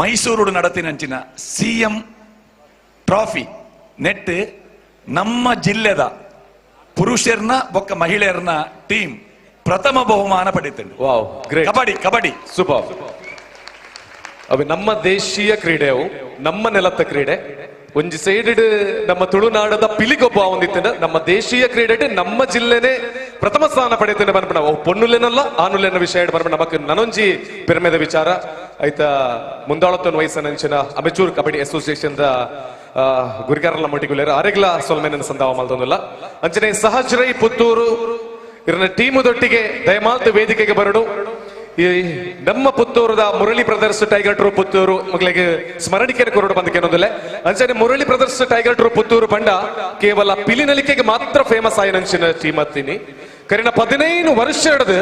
ಮೈಸೂರು ನಡತಿನಂಚಿನ CM ಟ್ರಾಫಿ ನೆಟ್ ನಮ್ಮ ಜಿಲ್ಲೆದ ಪುರುಷರ್ನ ಬೊಕ್ಕ ಮಹಿಳೆಯರ್ನ ಟೀಮ್ ಪ್ರಥಮ ಬಹುಮಾನ ಪಡೆಯುತ್ತೇನೆ. Wow great. Kabaddi kabaddi super. ಅವು ನಮ್ಮ ದೇಶೀಯ ಕ್ರೀಡೆ, ಅವು ನಮ್ಮ ನೆಲದ ಕ್ರೀಡೆ. ಒಂಜಿ ಸೈಡ್ ನಮ್ಮ ತುಳುನಾಡದ ಪಿಲಿಗೊಬ್ಬ ಒಂದಿತ್ತಂಡ ನಮ್ಮ ದೇಶೀಯ ಕ್ರೀಡೆ ನಮ್ಮ ಜಿಲ್ಲೆನೆ ಪ್ರಥಮ ಸ್ಥಾನ ಪಡೆಯುತ್ತೇನೆ ಬರ್ಬಿಡ ಅವು ಪೊನ್ನುಲೆನಲ್ಲ ಆನುಲೆನ ವಿಷಯ ಬರ್ಬಿಡ ನಮಕ್ ನನೊಂಜಿ ಪೆರ್ಮೆದ ವಿಚಾರ ಆಯ್ತಾ. ಮುಂದಾಳತ್ತೊಂದು ವಯಸ್ಸನಂಚಿನ ಅಮೆಚೂರ್ ಕಬಡ್ಡಿ ಅಸೋಸಿಯೇಷನ್ ದ ಗುರಿಗಾರಲ್ಲ ಮಟ್ಟಿಗುಲೇರು ಆರೆಗ್ಲ ಸೊಲ್ಮೆನ ಸಂದಾವ ಮಲ್ತೊಂದಿಲ್ಲ ಅಂಚನೆ ಸಹಜರೈ ಪುತ್ತೂರು ಇರನ ಟೀಮುದೊಟ್ಟಿಗೆ ದಯಮಾಲ್ತು ವೇದಿಕೆಗೆ ಬರಡು. ಈ ನಮ್ಮ ಪುತ್ತೂರದ Murali brothers tiger troupe Puttur ಮಗಳಿಗೆ ಸ್ಮರಣಿಕೆ ಕೊರಡು ಬಂದಕ್ಕೆ ಅನ್ನೋದಿಲ್ಲ ಅಂಚನೆ Murali brothers tiger troupe Puttur ಬಂಡ ಕೇವಲ ಪಿಲಿನಲಿಕೆಗೆ ಮಾತ್ರ ಫೇಮಸ್ ಆಯ್ನ ಅಂಚಿನ ಟೀಮ್ ಹತ್ತೀನಿ ಕರಿನ 15 ವರ್ಷ ಹಿಡಿದು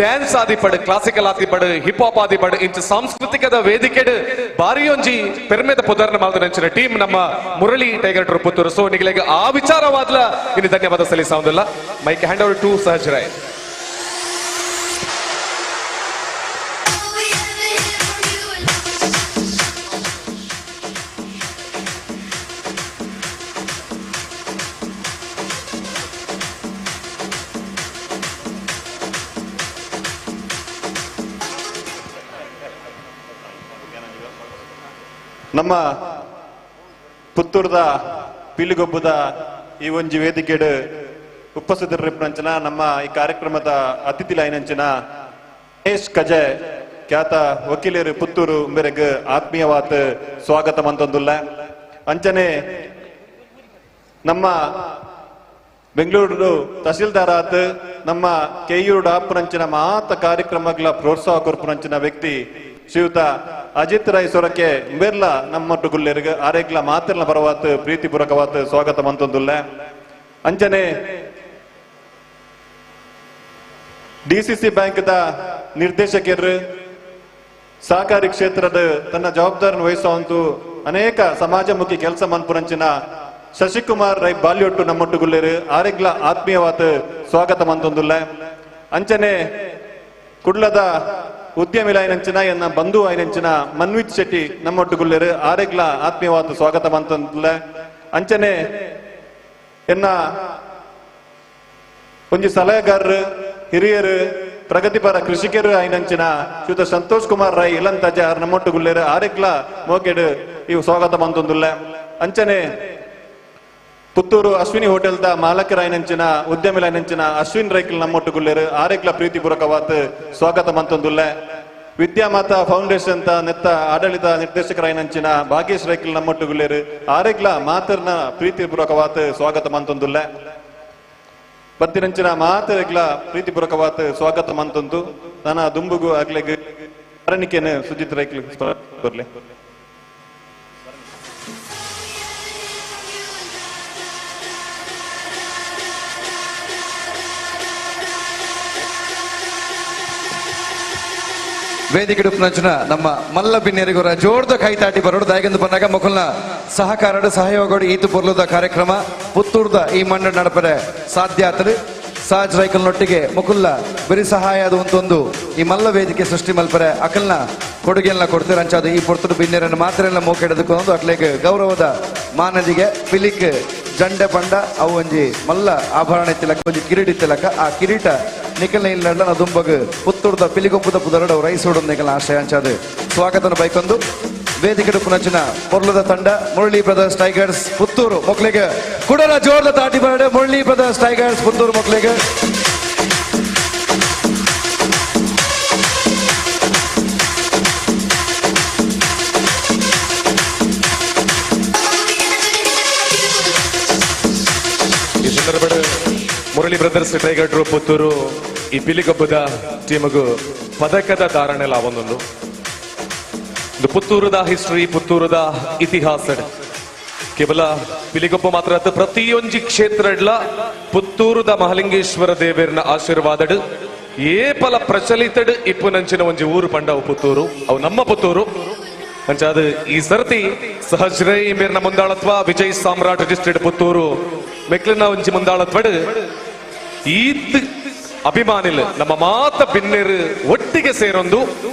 ಡ್ಯಾನ್ಸ್ ಆದಿಪಡು ಕ್ಲಾಸಿಕಲ್ ಆದಿಪಡು ಹಿಪ್ ಹಾಪ್ ಆದಿಪಡು ಇಂಚ ಸಾಂಸ್ಕೃತಿಕದ ವೇದಿಕೆ ಬಾರಿಯೊಂಜಿ ಪೆರ್ಮೆದ ಪುದರ್ನ ಮಾಲ್ದ ನಂಚಿನ ಟೀಮ್ ನಮ್ಮ Murali tiger troupe Puttur. So ನಿಗಲಿಗೆ ಆ ವಿಚಾರವಾದ್ಲ ಇನ್ನು ಧನ್ಯವಾದ ಸಲ್ಲಿಸೋದಿಲ್ಲ. ಮೈಕ್ ಹ್ಯಾಂಡ್ ಓವರ್ ಟು ಸಹಜರಾಯ್. ನಮ್ಮ ಪುತ್ತೂರದ ಪಿಲಿಗೊಬ್ಬದ ಈ ಒಂಜಿ ವೇದಿಕೆಡ್ ಉಪಸ್ಥಿತರಿಪ್ಪನಂಚಿನ ನಮ್ಮ ಈ ಕಾರ್ಯಕ್ರಮದ ಅತಿಥಿಲಾಯಿನಂಚಿನ ಮಹೇಶ್ ಕಜೆ ಖ್ಯಾತ ವಕೀಲರು ಪುತ್ತೂರು ಮೇರೆಗೆ ಆತ್ಮೀಯವಾದ ಸ್ವಾಗತ ಮಂತೊಂದುಲ್ಲ ಅಂಚನೆ ನಮ್ಮ ಬೆಂಗಳೂರು ತಹಸೀಲ್ದಾರ್ ಆತ್ ನಮ್ಮ ಕೆಯೂರು ಅಪ್ಪನಂಚಿನ ಮಾತ ಕಾರ್ಯಕ್ರಮಗಳ ಪ್ರೋತ್ಸಾಹ ಕೊರ್ಪುನಂಚಿನ ವ್ಯಕ್ತಿ ಶ್ರೀಯುತ ಅಜಿತ್ ರೈ ಸೊರಕೆ ಬೇರ್ಲ ನಮ್ಮಟ್ಟು ಗುಲ್ಲೇರಿಗೆ ಆರೇಗ್ಲ ಮಾತೆರ್ಲ ಬರವಾತ್ ಪ್ರೀತಿಪೂರ್ವಕವಾದ ಸ್ವಾಗತ ಮಂತೊಂದುಲ್ಲ ಅಂಚನೆ DCC ಬ್ಯಾಂಕ್ ದ ನಿರ್ದೇಶಕರು ಸಹಕಾರಿ ಕ್ಷೇತ್ರದ ತನ್ನ ಜವಾಬ್ದಾರಿ ವಹಿಸುವಂತೂ ಅನೇಕ ಸಮಾಜಮುಖಿ ಕೆಲಸ ಮನ್ಪುರಂಚಿನ ಶಶಿಕುಮಾರ್ ರೈ ಬಾಲ್ಯೊಟ್ಟು ನಮ್ಮೊಟ್ಟು ಗುಲ್ಲೇರು ಆರೇಗ್ಲ ಆತ್ಮೀಯವಾದ ಸ್ವಾಗತ ಮಂತೊಂದುಲ್ಲ ಅಂಚನೆ ಕುಡ್ಲದ ಉದ್ಯಮಿಲಾಯನಂಚಿನ ಎನ್ನ ಬಂಧು ಆಯ್ನಂಚಿನ ಮನ್ವಿತ್ ಶೆಟ್ಟಿ ನಮ್ಮೊಟ್ಟು ಗುಲ್ಲೇರು ಆರೇಗ್ಲ ಆತ್ಮೀಯವಾದ ಸ್ವಾಗತ ಮಂತೊಂದುಲ್ಲ ಅಂಚನೆ ಎನ್ನ ಒಂಜಿ ಸಲಹೆಗಾರರು ಹಿರಿಯರು ಪ್ರಗತಿಪರ ಕೃಷಿಕರು ಆಯ್ನಂಚಿನ ಶ್ರೀಯುತ ಸಂತೋಷ್ ಕುಮಾರ್ ರೈ ಇಲಂತಜ ನಮ್ಮೊಟ್ಟು ಗುಲ್ಲೇರು ಆರೇಗ್ಲ ಮೋಕೆಡ್ ಇವು ಸ್ವಾಗತ ಮಂತೊಂದುಲ್ಲ ಅಂಚನೆ ಪುತ್ತೂರು ಅಶ್ವಿನಿ ಹೋಟೆಲ್ ದ ಮಾಲಕರಾಯ್ನಂಚಿನ ಉದ್ಯಮಿಲಾಯ್ನಂಚಿನ ಅಶ್ವಿನ್ ರೈಕಲ್ ನಮ್ಮೊಟ್ಟು ಗುಲ್ಲೇರು ಆರೇಗ್ಲ ಪ್ರೀತಿಪೂರ್ವಕವಾದ ಸ್ವಾಗತ ಮಂತೊಂದುಲ್ಲ ವಿದ್ಯಾಮಾತಾ ಫೌಂಡೇಶನ್ ತ ನೆತ್ತ ಆಡಳಿತ ನಿರ್ದೇಶಕರಾಯ್ನಂಚಿನ ಭಾಗೇಶ್ ರೈಕಲ್ ನಮ್ಮೊಟ್ಟು ಗುಲ್ಲೇರು ಆರೇಗ್ಲ ಮಾತರ್ನ ಪ್ರೀತಿಪೂರ್ವಕವಾದ ಸ್ವಾಗತ ಮಂತೊಂದುಲ್ಲ ಬತ್ತಿನಂಚಿನ ಮಾತರೆಗ್ಲ ಪ್ರೀತಿಪೂರ್ವಕವಾದ ಸ್ವಾಗತ ಮಂತೊಂದು ನನ್ನ ದುಂಬುಗು ಆಗ್ಲೆಗ್ ಅರಣಿಕೆನ ಸುಜಿತ್ ರೈಕಲ್ ಬರ್ಲೆ ವೇದಿಕೆ ಡುಪ್ನಂಚಿನ ನಮ್ಮ ಮಲ್ಲ ಬಿನ್ನೇರಿಗೋರ ಜೋರ್ದ ಕೈತಾಟಿ ಬರೋಡು ದಾಯಗೆಂದು ಬಂದಾಗ ಮೊಕಲ್ನ ಸಹಕಾರಡು ಸಹಯೋಗಡು ಈತು ಪೊರ್ಲುದ ಕಾರ್ಯಕ್ರಮ ಪುತ್ತೂರ್ದ ಈ ಮಂಡ ನಡಪರೆ ಸಾಧ್ಯ ಆತರು ಸಾಜ್ ರೈಕಲ್ನೊಟ್ಟಿಗೆ ಮುಕುಲ್ಲ ಬರಿ ಸಹಾಯ ಅದು ಒಂದು ಈ ಮಲ್ಲ ವೇದಿಕೆ ಸೃಷ್ಟಿ ಮಲ್ಪರೆ ಅಕಲ್ನ ಕೊಡುಗೆಲ್ಲ ಕೊಡ್ತಾರೆ ಅಂಚಾದು ಈ ಪೊರ್ತುಡು ಬಿನ್ನೇರನ್ನು ಮಾತ್ರ ಎಲ್ಲ ಮೋಕೆಡದಕ್ಕೊಂದು ಅಟ್ಲೆಗೆ ಗೌರವದ ಮಾನದಿಗೆ ಪಿಲಿಕ್ ಜಂಡೆ ಪಂಡ ಅವು ಒಂಜಿ ಮಲ್ಲ ಆಭರಣ ತಿಲಕ ಒಂಜಿ ಕಿರೀಟ ತಿಲಕ ಆ ಕಿರೀಟ ನಿಖಲ್ನ ಇಲ್ಲ ದುಂಬಗ್ ಪುತ್ತೂರ್ದ ಪಿಲಿಗೊಪ್ಪದ ಪುದರಡು ರೈಸೋಡು ನಿಖಲ್ ಆಶಯ ಅಂಚಾದು ಸ್ವಾಗತನ ಬೈಕೊಂದು ವೇದಿಕೆ ಪುನಚಿನ ಪೊರ್ಲದ ತಂಡ ಮುರಳಿ ಬ್ರದರ್ಸ್ ಟೈಗರ್ಸ್ ಪುತ್ತೂರು ಮೊಕ್ಲಿಗೆ ಕುಡಲ ಜೋರ್ದ ತಾಟಿ ಬರಡೆ ಮುರಳಿ ಬ್ರದರ್ಸ್ ಟೈಗರ್ಸ್ ಪುತ್ತೂರು ಮೊಕ್ಲಿಗೆ ಈ ಸಂದರ್ಭದ Murali brothers tiger troupe Puttur ಈ ಪಿಲಿಗೊಬ್ಬದ ಟೀಮಗು ಪದಕದ ಧಾರಣೆ ಲಾವೊಂದು ಇದು ಪುತ್ತೂರದ ಹಿಸ್ಟ್ರಿ, ಪುತ್ತೂರದ ಇತಿಹಾಸ ಕೇವಲ ಪಿಲಿಗೊಬ್ಬ ಮಾತ್ರ ಅತ್ತ ಪ್ರತಿಯೊಂಜಿ ಕ್ಷೇತ್ರಡ್ಲ ಪುತ್ತೂರದ ಮಹಾಲಿಂಗೇಶ್ವರ ದೇವೇರ್ನ ಆಶೀರ್ವಾದಡ್ ಏಪಲ ಪ್ರಚಲಿತಡ್ ಇಪ್ಪುನಂಚಿನ ಒಂಜಿ ಊರು ಪಂಡವು ಪುತ್ತೂರು. ಅವು ನಮ್ಮ ಪುತ್ತೂರು ಅಂಚಾದ ಈ ಸರ್ತಿ ಸಹಜ್ರೈ ಮೇರ್ನ ಮುಂದಾಳತ್ವ ವಿಜಯ್ ಸಾಮ್ರಾಟ್ ರಿಜಿಸ್ಟರ್ಡ್ ಪುತ್ತೂರು ಮೆಕ್ಲಿನ ಒಂಜಿ ಮುಂದಾಳತ್ವಡ್ ಈತ್ ಅಭಿಮಾನಿಲ್ ನಮ್ಮ ಮಾತ ಭಿನ್ನೇರು ಒಟ್ಟಿಗೆ ಸೇರೊಂದು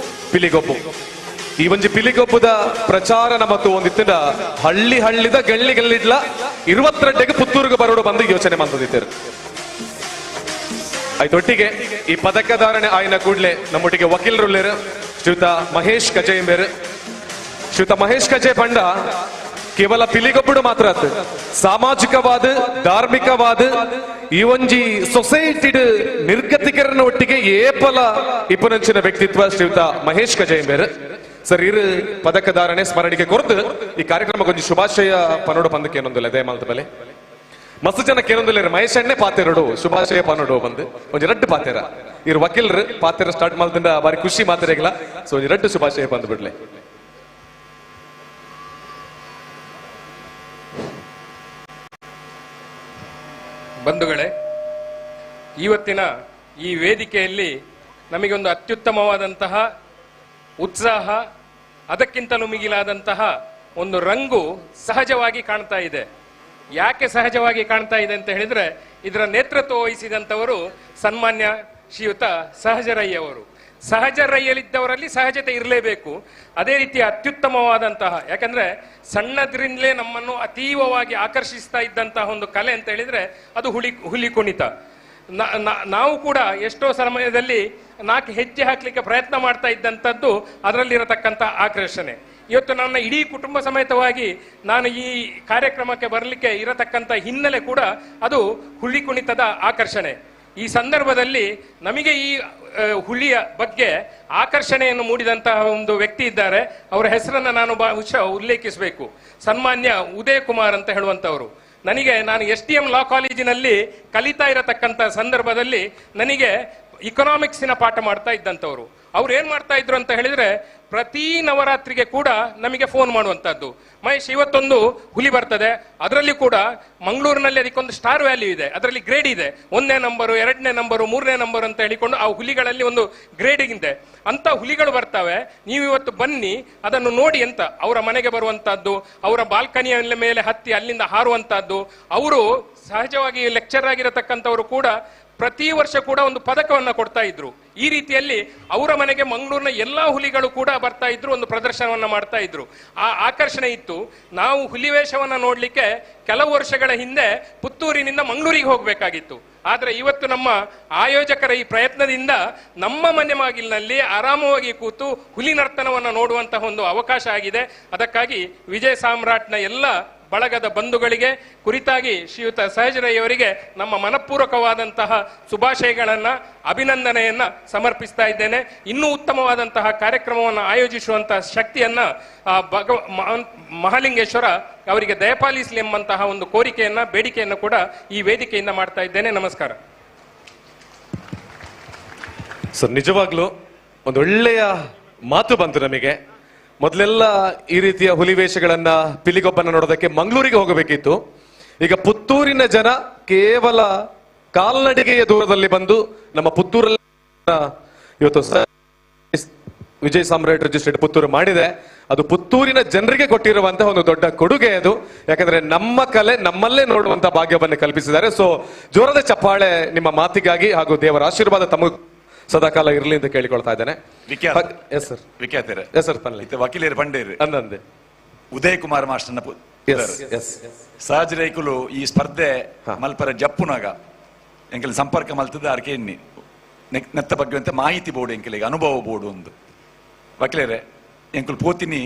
ಪಿಲಿಗೊಬ್ಬು. ಈ ಒಂಜಿ ಪಿಲಿಗೊಬ್ಬದ ಪ್ರಚಾರನ ಮತ್ತು ಒಂದಿತ್ತಿನ ಹಳ್ಳಿ ಹಳ್ಳಿದ ಗಳ್ಳಿ ಗಳ್ಳಿಡ್ಲ 22ಗೆ ಪುತ್ತೂರಿಗೆ ಬರೋಡು ಬಂದು ಯೋಚನೆ ಮಾಡ್ತಿದ್ದೇರು. ಆಯ್ತೊಟ್ಟಿಗೆ ಈ ಪದಕಧಾರಣೆ ಆಯ್ನ ಕೂಡ್ಲೆ ನಮ್ಮೊಟ್ಟಿಗೆ ವಕೀಲರುಳ್ಳೇರು ಶ್ರೀಯುತ ಮಹೇಶ್ ಕಜೆ ಎಂಬೇರು. ಶ್ರೀಯುತ ಮಹೇಶ್ ಕಜೆ ಪಂಡ ಕೇವಲ ಪಿಲಿಗೊಬ್ಬಡು ಮಾತ್ರ ಆತು ಸಾಮಾಜಿಕವಾದ ಧಾರ್ಮಿಕವಾದ ಈ ಒಂಜಿ ಸೊಸೈಟಿಡ್ ನಿರ್ಗತಿಕರನ ಒಟ್ಟಿಗೆ ಏಪಲ ಇಪ್ಪನಂಚಿನ ವ್ಯಕ್ತಿತ್ವ ಶ್ರೀಯುತ ಮಹೇಶ್ ಕಜೆ ಎಂಬೇರು. ಸರ್ ಇರು ಪದಕಧಾರಣೆ ಸ್ಮರಣಿಕೆ ಕೊರತು ಈ ಕಾರ್ಯಕ್ರಮ ಕೊಂಚ ಶುಭಾಶಯ ಪನೋಡು ಪಂದಕ್ಕೆ ಏನೊಂದಿಲ್ಲ ದಯಮಾಲ್ತ ಬಲೆ ಮಸ್ತ್ ಜನ ಕೇಳೊಂದಿಲ್ಲ ಮಹೇಶ್ ಅಣ್ಣೆ ಪಾತೆರಡು ಶುಭಾಶಯ ಪನೋಡು ಬಂದು ಒಂಜಿ ರಡ್ಡು ಪಾತೆರ ಇರು ವಕೀಲರು ಪಾತೆರ ಸ್ಟಾರ್ಟ್ ಮಾಡ್ದಿಂದ ಬಾರಿ ಖುಷಿ ಮಾತೆರೆಗಿಲ್ಲ. ಸೊ ಒಂಜಿ ರಡ್ಡು ಶುಭಾಶಯ ಬಂದು ಬಿಡ್ಲೆ. ಬಂಧುಗಳೇ, ಇವತ್ತಿನ ಈ ವೇದಿಕೆಯಲ್ಲಿ ನಮಗೊಂದು ಅತ್ಯುತ್ತಮವಾದಂತಹ ಉತ್ಸಾಹ, ಅದಕ್ಕಿಂತಲೂ ಮಿಗಿಲಾದಂತಹ ಒಂದು ರಂಗು ಸಹಜವಾಗಿ ಕಾಣ್ತಾ ಇದೆ. ಯಾಕೆ ಸಹಜವಾಗಿ ಕಾಣ್ತಾ ಇದೆ ಅಂತ ಹೇಳಿದ್ರೆ, ಇದರ ನೇತೃತ್ವ ವಹಿಸಿದಂಥವರು ಸನ್ಮಾನ್ಯ ಶ್ರೀಯುತ ಸಹಜರಯ್ಯವರು. ಸಹಜರಯ್ಯಲಿದ್ದವರಲ್ಲಿ ಸಹಜತೆ ಇರಲೇಬೇಕು. ಅದೇ ರೀತಿ ಅತ್ಯುತ್ತಮವಾದಂತಹ, ಯಾಕಂದ್ರೆ ಸಣ್ಣದ್ರಿಂದಲೇ ನಮ್ಮನ್ನು ಅತೀವವಾಗಿ ಆಕರ್ಷಿಸ್ತಾ ಇದ್ದಂತಹ ಒಂದು ಕಲೆ ಅಂತ ಹೇಳಿದ್ರೆ ಅದು ಹುಲಿ ಕುಣಿತ. ನಾವು ಕೂಡ ಎಷ್ಟೋ ಸಮಯದಲ್ಲಿ 4 ಹೆಜ್ಜೆ ಹಾಕ್ಲಿಕ್ಕೆ ಪ್ರಯತ್ನ ಮಾಡ್ತಾ ಇದ್ದಂಥದ್ದು ಅದರಲ್ಲಿರತಕ್ಕಂಥ ಆಕರ್ಷಣೆ. ಇವತ್ತು ನನ್ನ ಇಡೀ ಕುಟುಂಬ ಸಮೇತವಾಗಿ ನಾನು ಈ ಕಾರ್ಯಕ್ರಮಕ್ಕೆ ಬರಲಿಕ್ಕೆ ಇರತಕ್ಕಂಥ ಹಿನ್ನೆಲೆ ಕೂಡ ಅದು ಹುಲಿ ಕುಣಿತದ ಆಕರ್ಷಣೆ. ಈ ಸಂದರ್ಭದಲ್ಲಿ ನಮಗೆ ಈ ಹುಲಿಯ ಬಗ್ಗೆ ಆಕರ್ಷಣೆಯನ್ನು ಮೂಡಿದಂತಹ ಒಂದು ವ್ಯಕ್ತಿ ಇದ್ದಾರೆ. ಅವರ ಹೆಸರನ್ನು ನಾನು ಬಹುಶಃ ಉಲ್ಲೇಖಿಸಬೇಕು. ಸನ್ಮಾನ್ಯ ಉದಯ್ ಕುಮಾರ್ ಅಂತ ಹೇಳುವಂಥವರು. ನಾನು STM ಲಾ ಕಾಲೇಜಿನಲ್ಲಿ ಕಲಿತಾ ಇರತಕ್ಕಂಥ ಸಂದರ್ಭದಲ್ಲಿ ನನಗೆ ಇಕನಾಮಿಕ್ಸಿನ ಪಾಠ ಮಾಡ್ತಾ ಇದ್ದಂಥವ್ರು. ಅವ್ರು ಏನ್ ಮಾಡ್ತಾ ಇದ್ರು ಅಂತ ಹೇಳಿದ್ರೆ, ಪ್ರತಿ ನವರಾತ್ರಿಗೆ ಕೂಡ ನಮಗೆ ಫೋನ್ ಮಾಡುವಂತದ್ದು, ಮಹೇಶ್ ಇವತ್ತೊಂದು ಹುಲಿ ಬರ್ತದೆ, ಅದರಲ್ಲಿ ಕೂಡ ಮಂಗಳೂರಿನಲ್ಲಿ ಅದಕ್ಕೊಂದು ಸ್ಟಾರ್ ವ್ಯಾಲ್ಯೂ ಇದೆ, ಅದರಲ್ಲಿ ಗ್ರೇಡ್ ಇದೆ, 1ನೇ ನಂಬರು 2ನೇ ನಂಬರು 3ನೇ ನಂಬರು ಅಂತ ಹೇಳಿಕೊಂಡು ಆ ಹುಲಿಗಳಲ್ಲಿ ಒಂದು ಗ್ರೇಡಿಂಗ್ ಇದೆ. ಅಂತ ಹುಲಿಗಳು ಬರ್ತವೆ, ನೀವು ಇವತ್ತು ಬನ್ನಿ ಅದನ್ನು ನೋಡಿ ಅಂತ ಅವರ ಮನೆಗೆ ಬರುವಂತಹದ್ದು, ಅವರ ಬಾಲ್ಕನಿಯ ಮೇಲೆ ಹತ್ತಿ ಅಲ್ಲಿಂದ ಹಾರುವಂತಹದ್ದು. ಅವರು ಸಹಜವಾಗಿ ಲೆಕ್ಚರ್ ಆಗಿರತಕ್ಕಂಥವರು ಕೂಡ ಪ್ರತಿ ವರ್ಷ ಕೂಡ ಒಂದು ಪದಕವನ್ನ ಕೊಡ್ತಾ ಇದ್ರು. ಈ ರೀತಿಯಲ್ಲಿ ಅವರ ಮನೆಗೆ ಮಂಗಳೂರಿನ ಎಲ್ಲಾ ಹುಲಿಗಳು ಕೂಡ ಬರ್ತಾ ಇದ್ರು, ಒಂದು ಪ್ರದರ್ಶನವನ್ನ ಮಾಡ್ತಾ ಇದ್ರು. ಆ ಆಕರ್ಷಣೆ ಇತ್ತು. ನಾವು ಹುಲಿವೇಷವನ್ನ ನೋಡ್ಲಿಕ್ಕೆ ಕೆಲವು ವರ್ಷಗಳ ಹಿಂದೆ ಪುತ್ತೂರಿನಿಂದ ಮಂಗಳೂರಿಗೆ ಹೋಗ್ಬೇಕಾಗಿತ್ತು. ಆದ್ರೆ ಇವತ್ತು ನಮ್ಮ ಆಯೋಜಕರ ಈ ಪ್ರಯತ್ನದಿಂದ ನಮ್ಮ ಮನೆ ಬಾಗಿಲಿನಲ್ಲಿ ಆರಾಮವಾಗಿ ಕೂತು ಹುಲಿ ನರ್ತನವನ್ನ ನೋಡುವಂತಹ ಒಂದು ಅವಕಾಶ ಆಗಿದೆ. ಅದಕ್ಕಾಗಿ ವಿಜಯ ಸಾಮ್ರಾಟ್ನ ಎಲ್ಲ ಬಳಗದ ಬಂಧುಗಳಿಗೆ ಕುರಿತಾಗಿ ಶ್ರೀಯುತ ಸಹಜರಯ್ಯವರಿಗೆ ನಮ್ಮ ಮನಪೂರ್ವಕವಾದಂತಹ ಶುಭಾಶಯಗಳನ್ನ, ಅಭಿನಂದನೆಯನ್ನ ಸಮರ್ಪಿಸ್ತಾ ಇದ್ದೇನೆ. ಇನ್ನೂ ಉತ್ತಮವಾದಂತಹ ಕಾರ್ಯಕ್ರಮವನ್ನು ಆಯೋಜಿಸುವಂತಹ ಶಕ್ತಿಯನ್ನ ಮಹಾಲಿಂಗೇಶ್ವರ ಅವರಿಗೆ ದಯಪಾಲಿಸಲಿ ಎಂಬಂತಹ ಒಂದು ಕೋರಿಕೆಯನ್ನ, ಬೇಡಿಕೆಯನ್ನು ಕೂಡ ಈ ವೇದಿಕೆಯಿಂದ ಮಾಡ್ತಾ ಇದ್ದೇನೆ. ನಮಸ್ಕಾರ ಸರ್. ನಿಜವಾಗ್ಲೂ ಒಂದು ಒಳ್ಳೆಯ ಮಾತು ಬಂತು ನಮಗೆ. ಮೊದಲೆಲ್ಲ ಈ ರೀತಿಯ ಹುಲಿವೇಷಗಳನ್ನ, ಪಿಲಿಗೊಬ್ಬನ ನೋಡೋದಕ್ಕೆ ಮಂಗಳೂರಿಗೆ ಹೋಗಬೇಕಿತ್ತು. ಈಗ ಪುತ್ತೂರಿನ ಜನ ಕೇವಲ ಕಾಲ್ನಡಿಗೆಯ ದೂರದಲ್ಲಿ ಬಂದು ನಮ್ಮ ಪುತ್ತೂರಲ್ಲಿ ಇವತ್ತು ವಿಜಯ್ ಸಾಮ್ರಾಟ್ ರಿಜಿಸ್ಟರ್ಡ್ ಪುತ್ತೂರು ಮಾಡಿದೆ. ಅದು ಪುತ್ತೂರಿನ ಜನರಿಗೆ ಕೊಟ್ಟಿರುವಂತಹ ಒಂದು ದೊಡ್ಡ ಕೊಡುಗೆ ಅದು. ಯಾಕಂದ್ರೆ ನಮ್ಮ ಕಲೆ ನಮ್ಮಲ್ಲೇ ನೋಡುವಂತಹ ಭಾಗ್ಯವನ್ನು ಕಲ್ಪಿಸಿದ್ದಾರೆ. ಸೊ ಜೋರದ ಚಪ್ಪಾಳೆ ನಿಮ್ಮ ಮಾತಿಗಾಗಿ ಹಾಗೂ ದೇವರ ಆಶೀರ್ವಾದ ತಮಗೆ ಸದಾಕಾಲ ಇರಲಿ ಅಂತ ಕೇಳಿಕೊಳ್ತಾ ಇದ್ದೇನೆ. ವಕೀಲರು ಪಂಡೇರು ಅಂದಂದೆ ಉದಯ್ ಕುಮಾರ್ ಮಾಸ್ಟರ್ನ ಸಹಜ ರೈಕುಲು ಈ ಸ್ಪರ್ಧೆ ಮಲ್ಪರ ಜಪ್ಪುನಾಗ ಎಂಕಲ್ ಸಂಪರ್ಕ ಮಲ್ತದ ಅರ್ಕೆ ಎಣ್ಣಿ ನೆತ್ತ ಬಗ್ಗೆ ಅಂತ ಮಾಹಿತಿ ಬೋರ್ಡು ಎಂಕಲಿಗೆ ಅನುಭವ ಬೋರ್ಡು ಒಂದು ವಕೀಲರೇ ಎಂಕಲ್ ಪೋತಿನಿ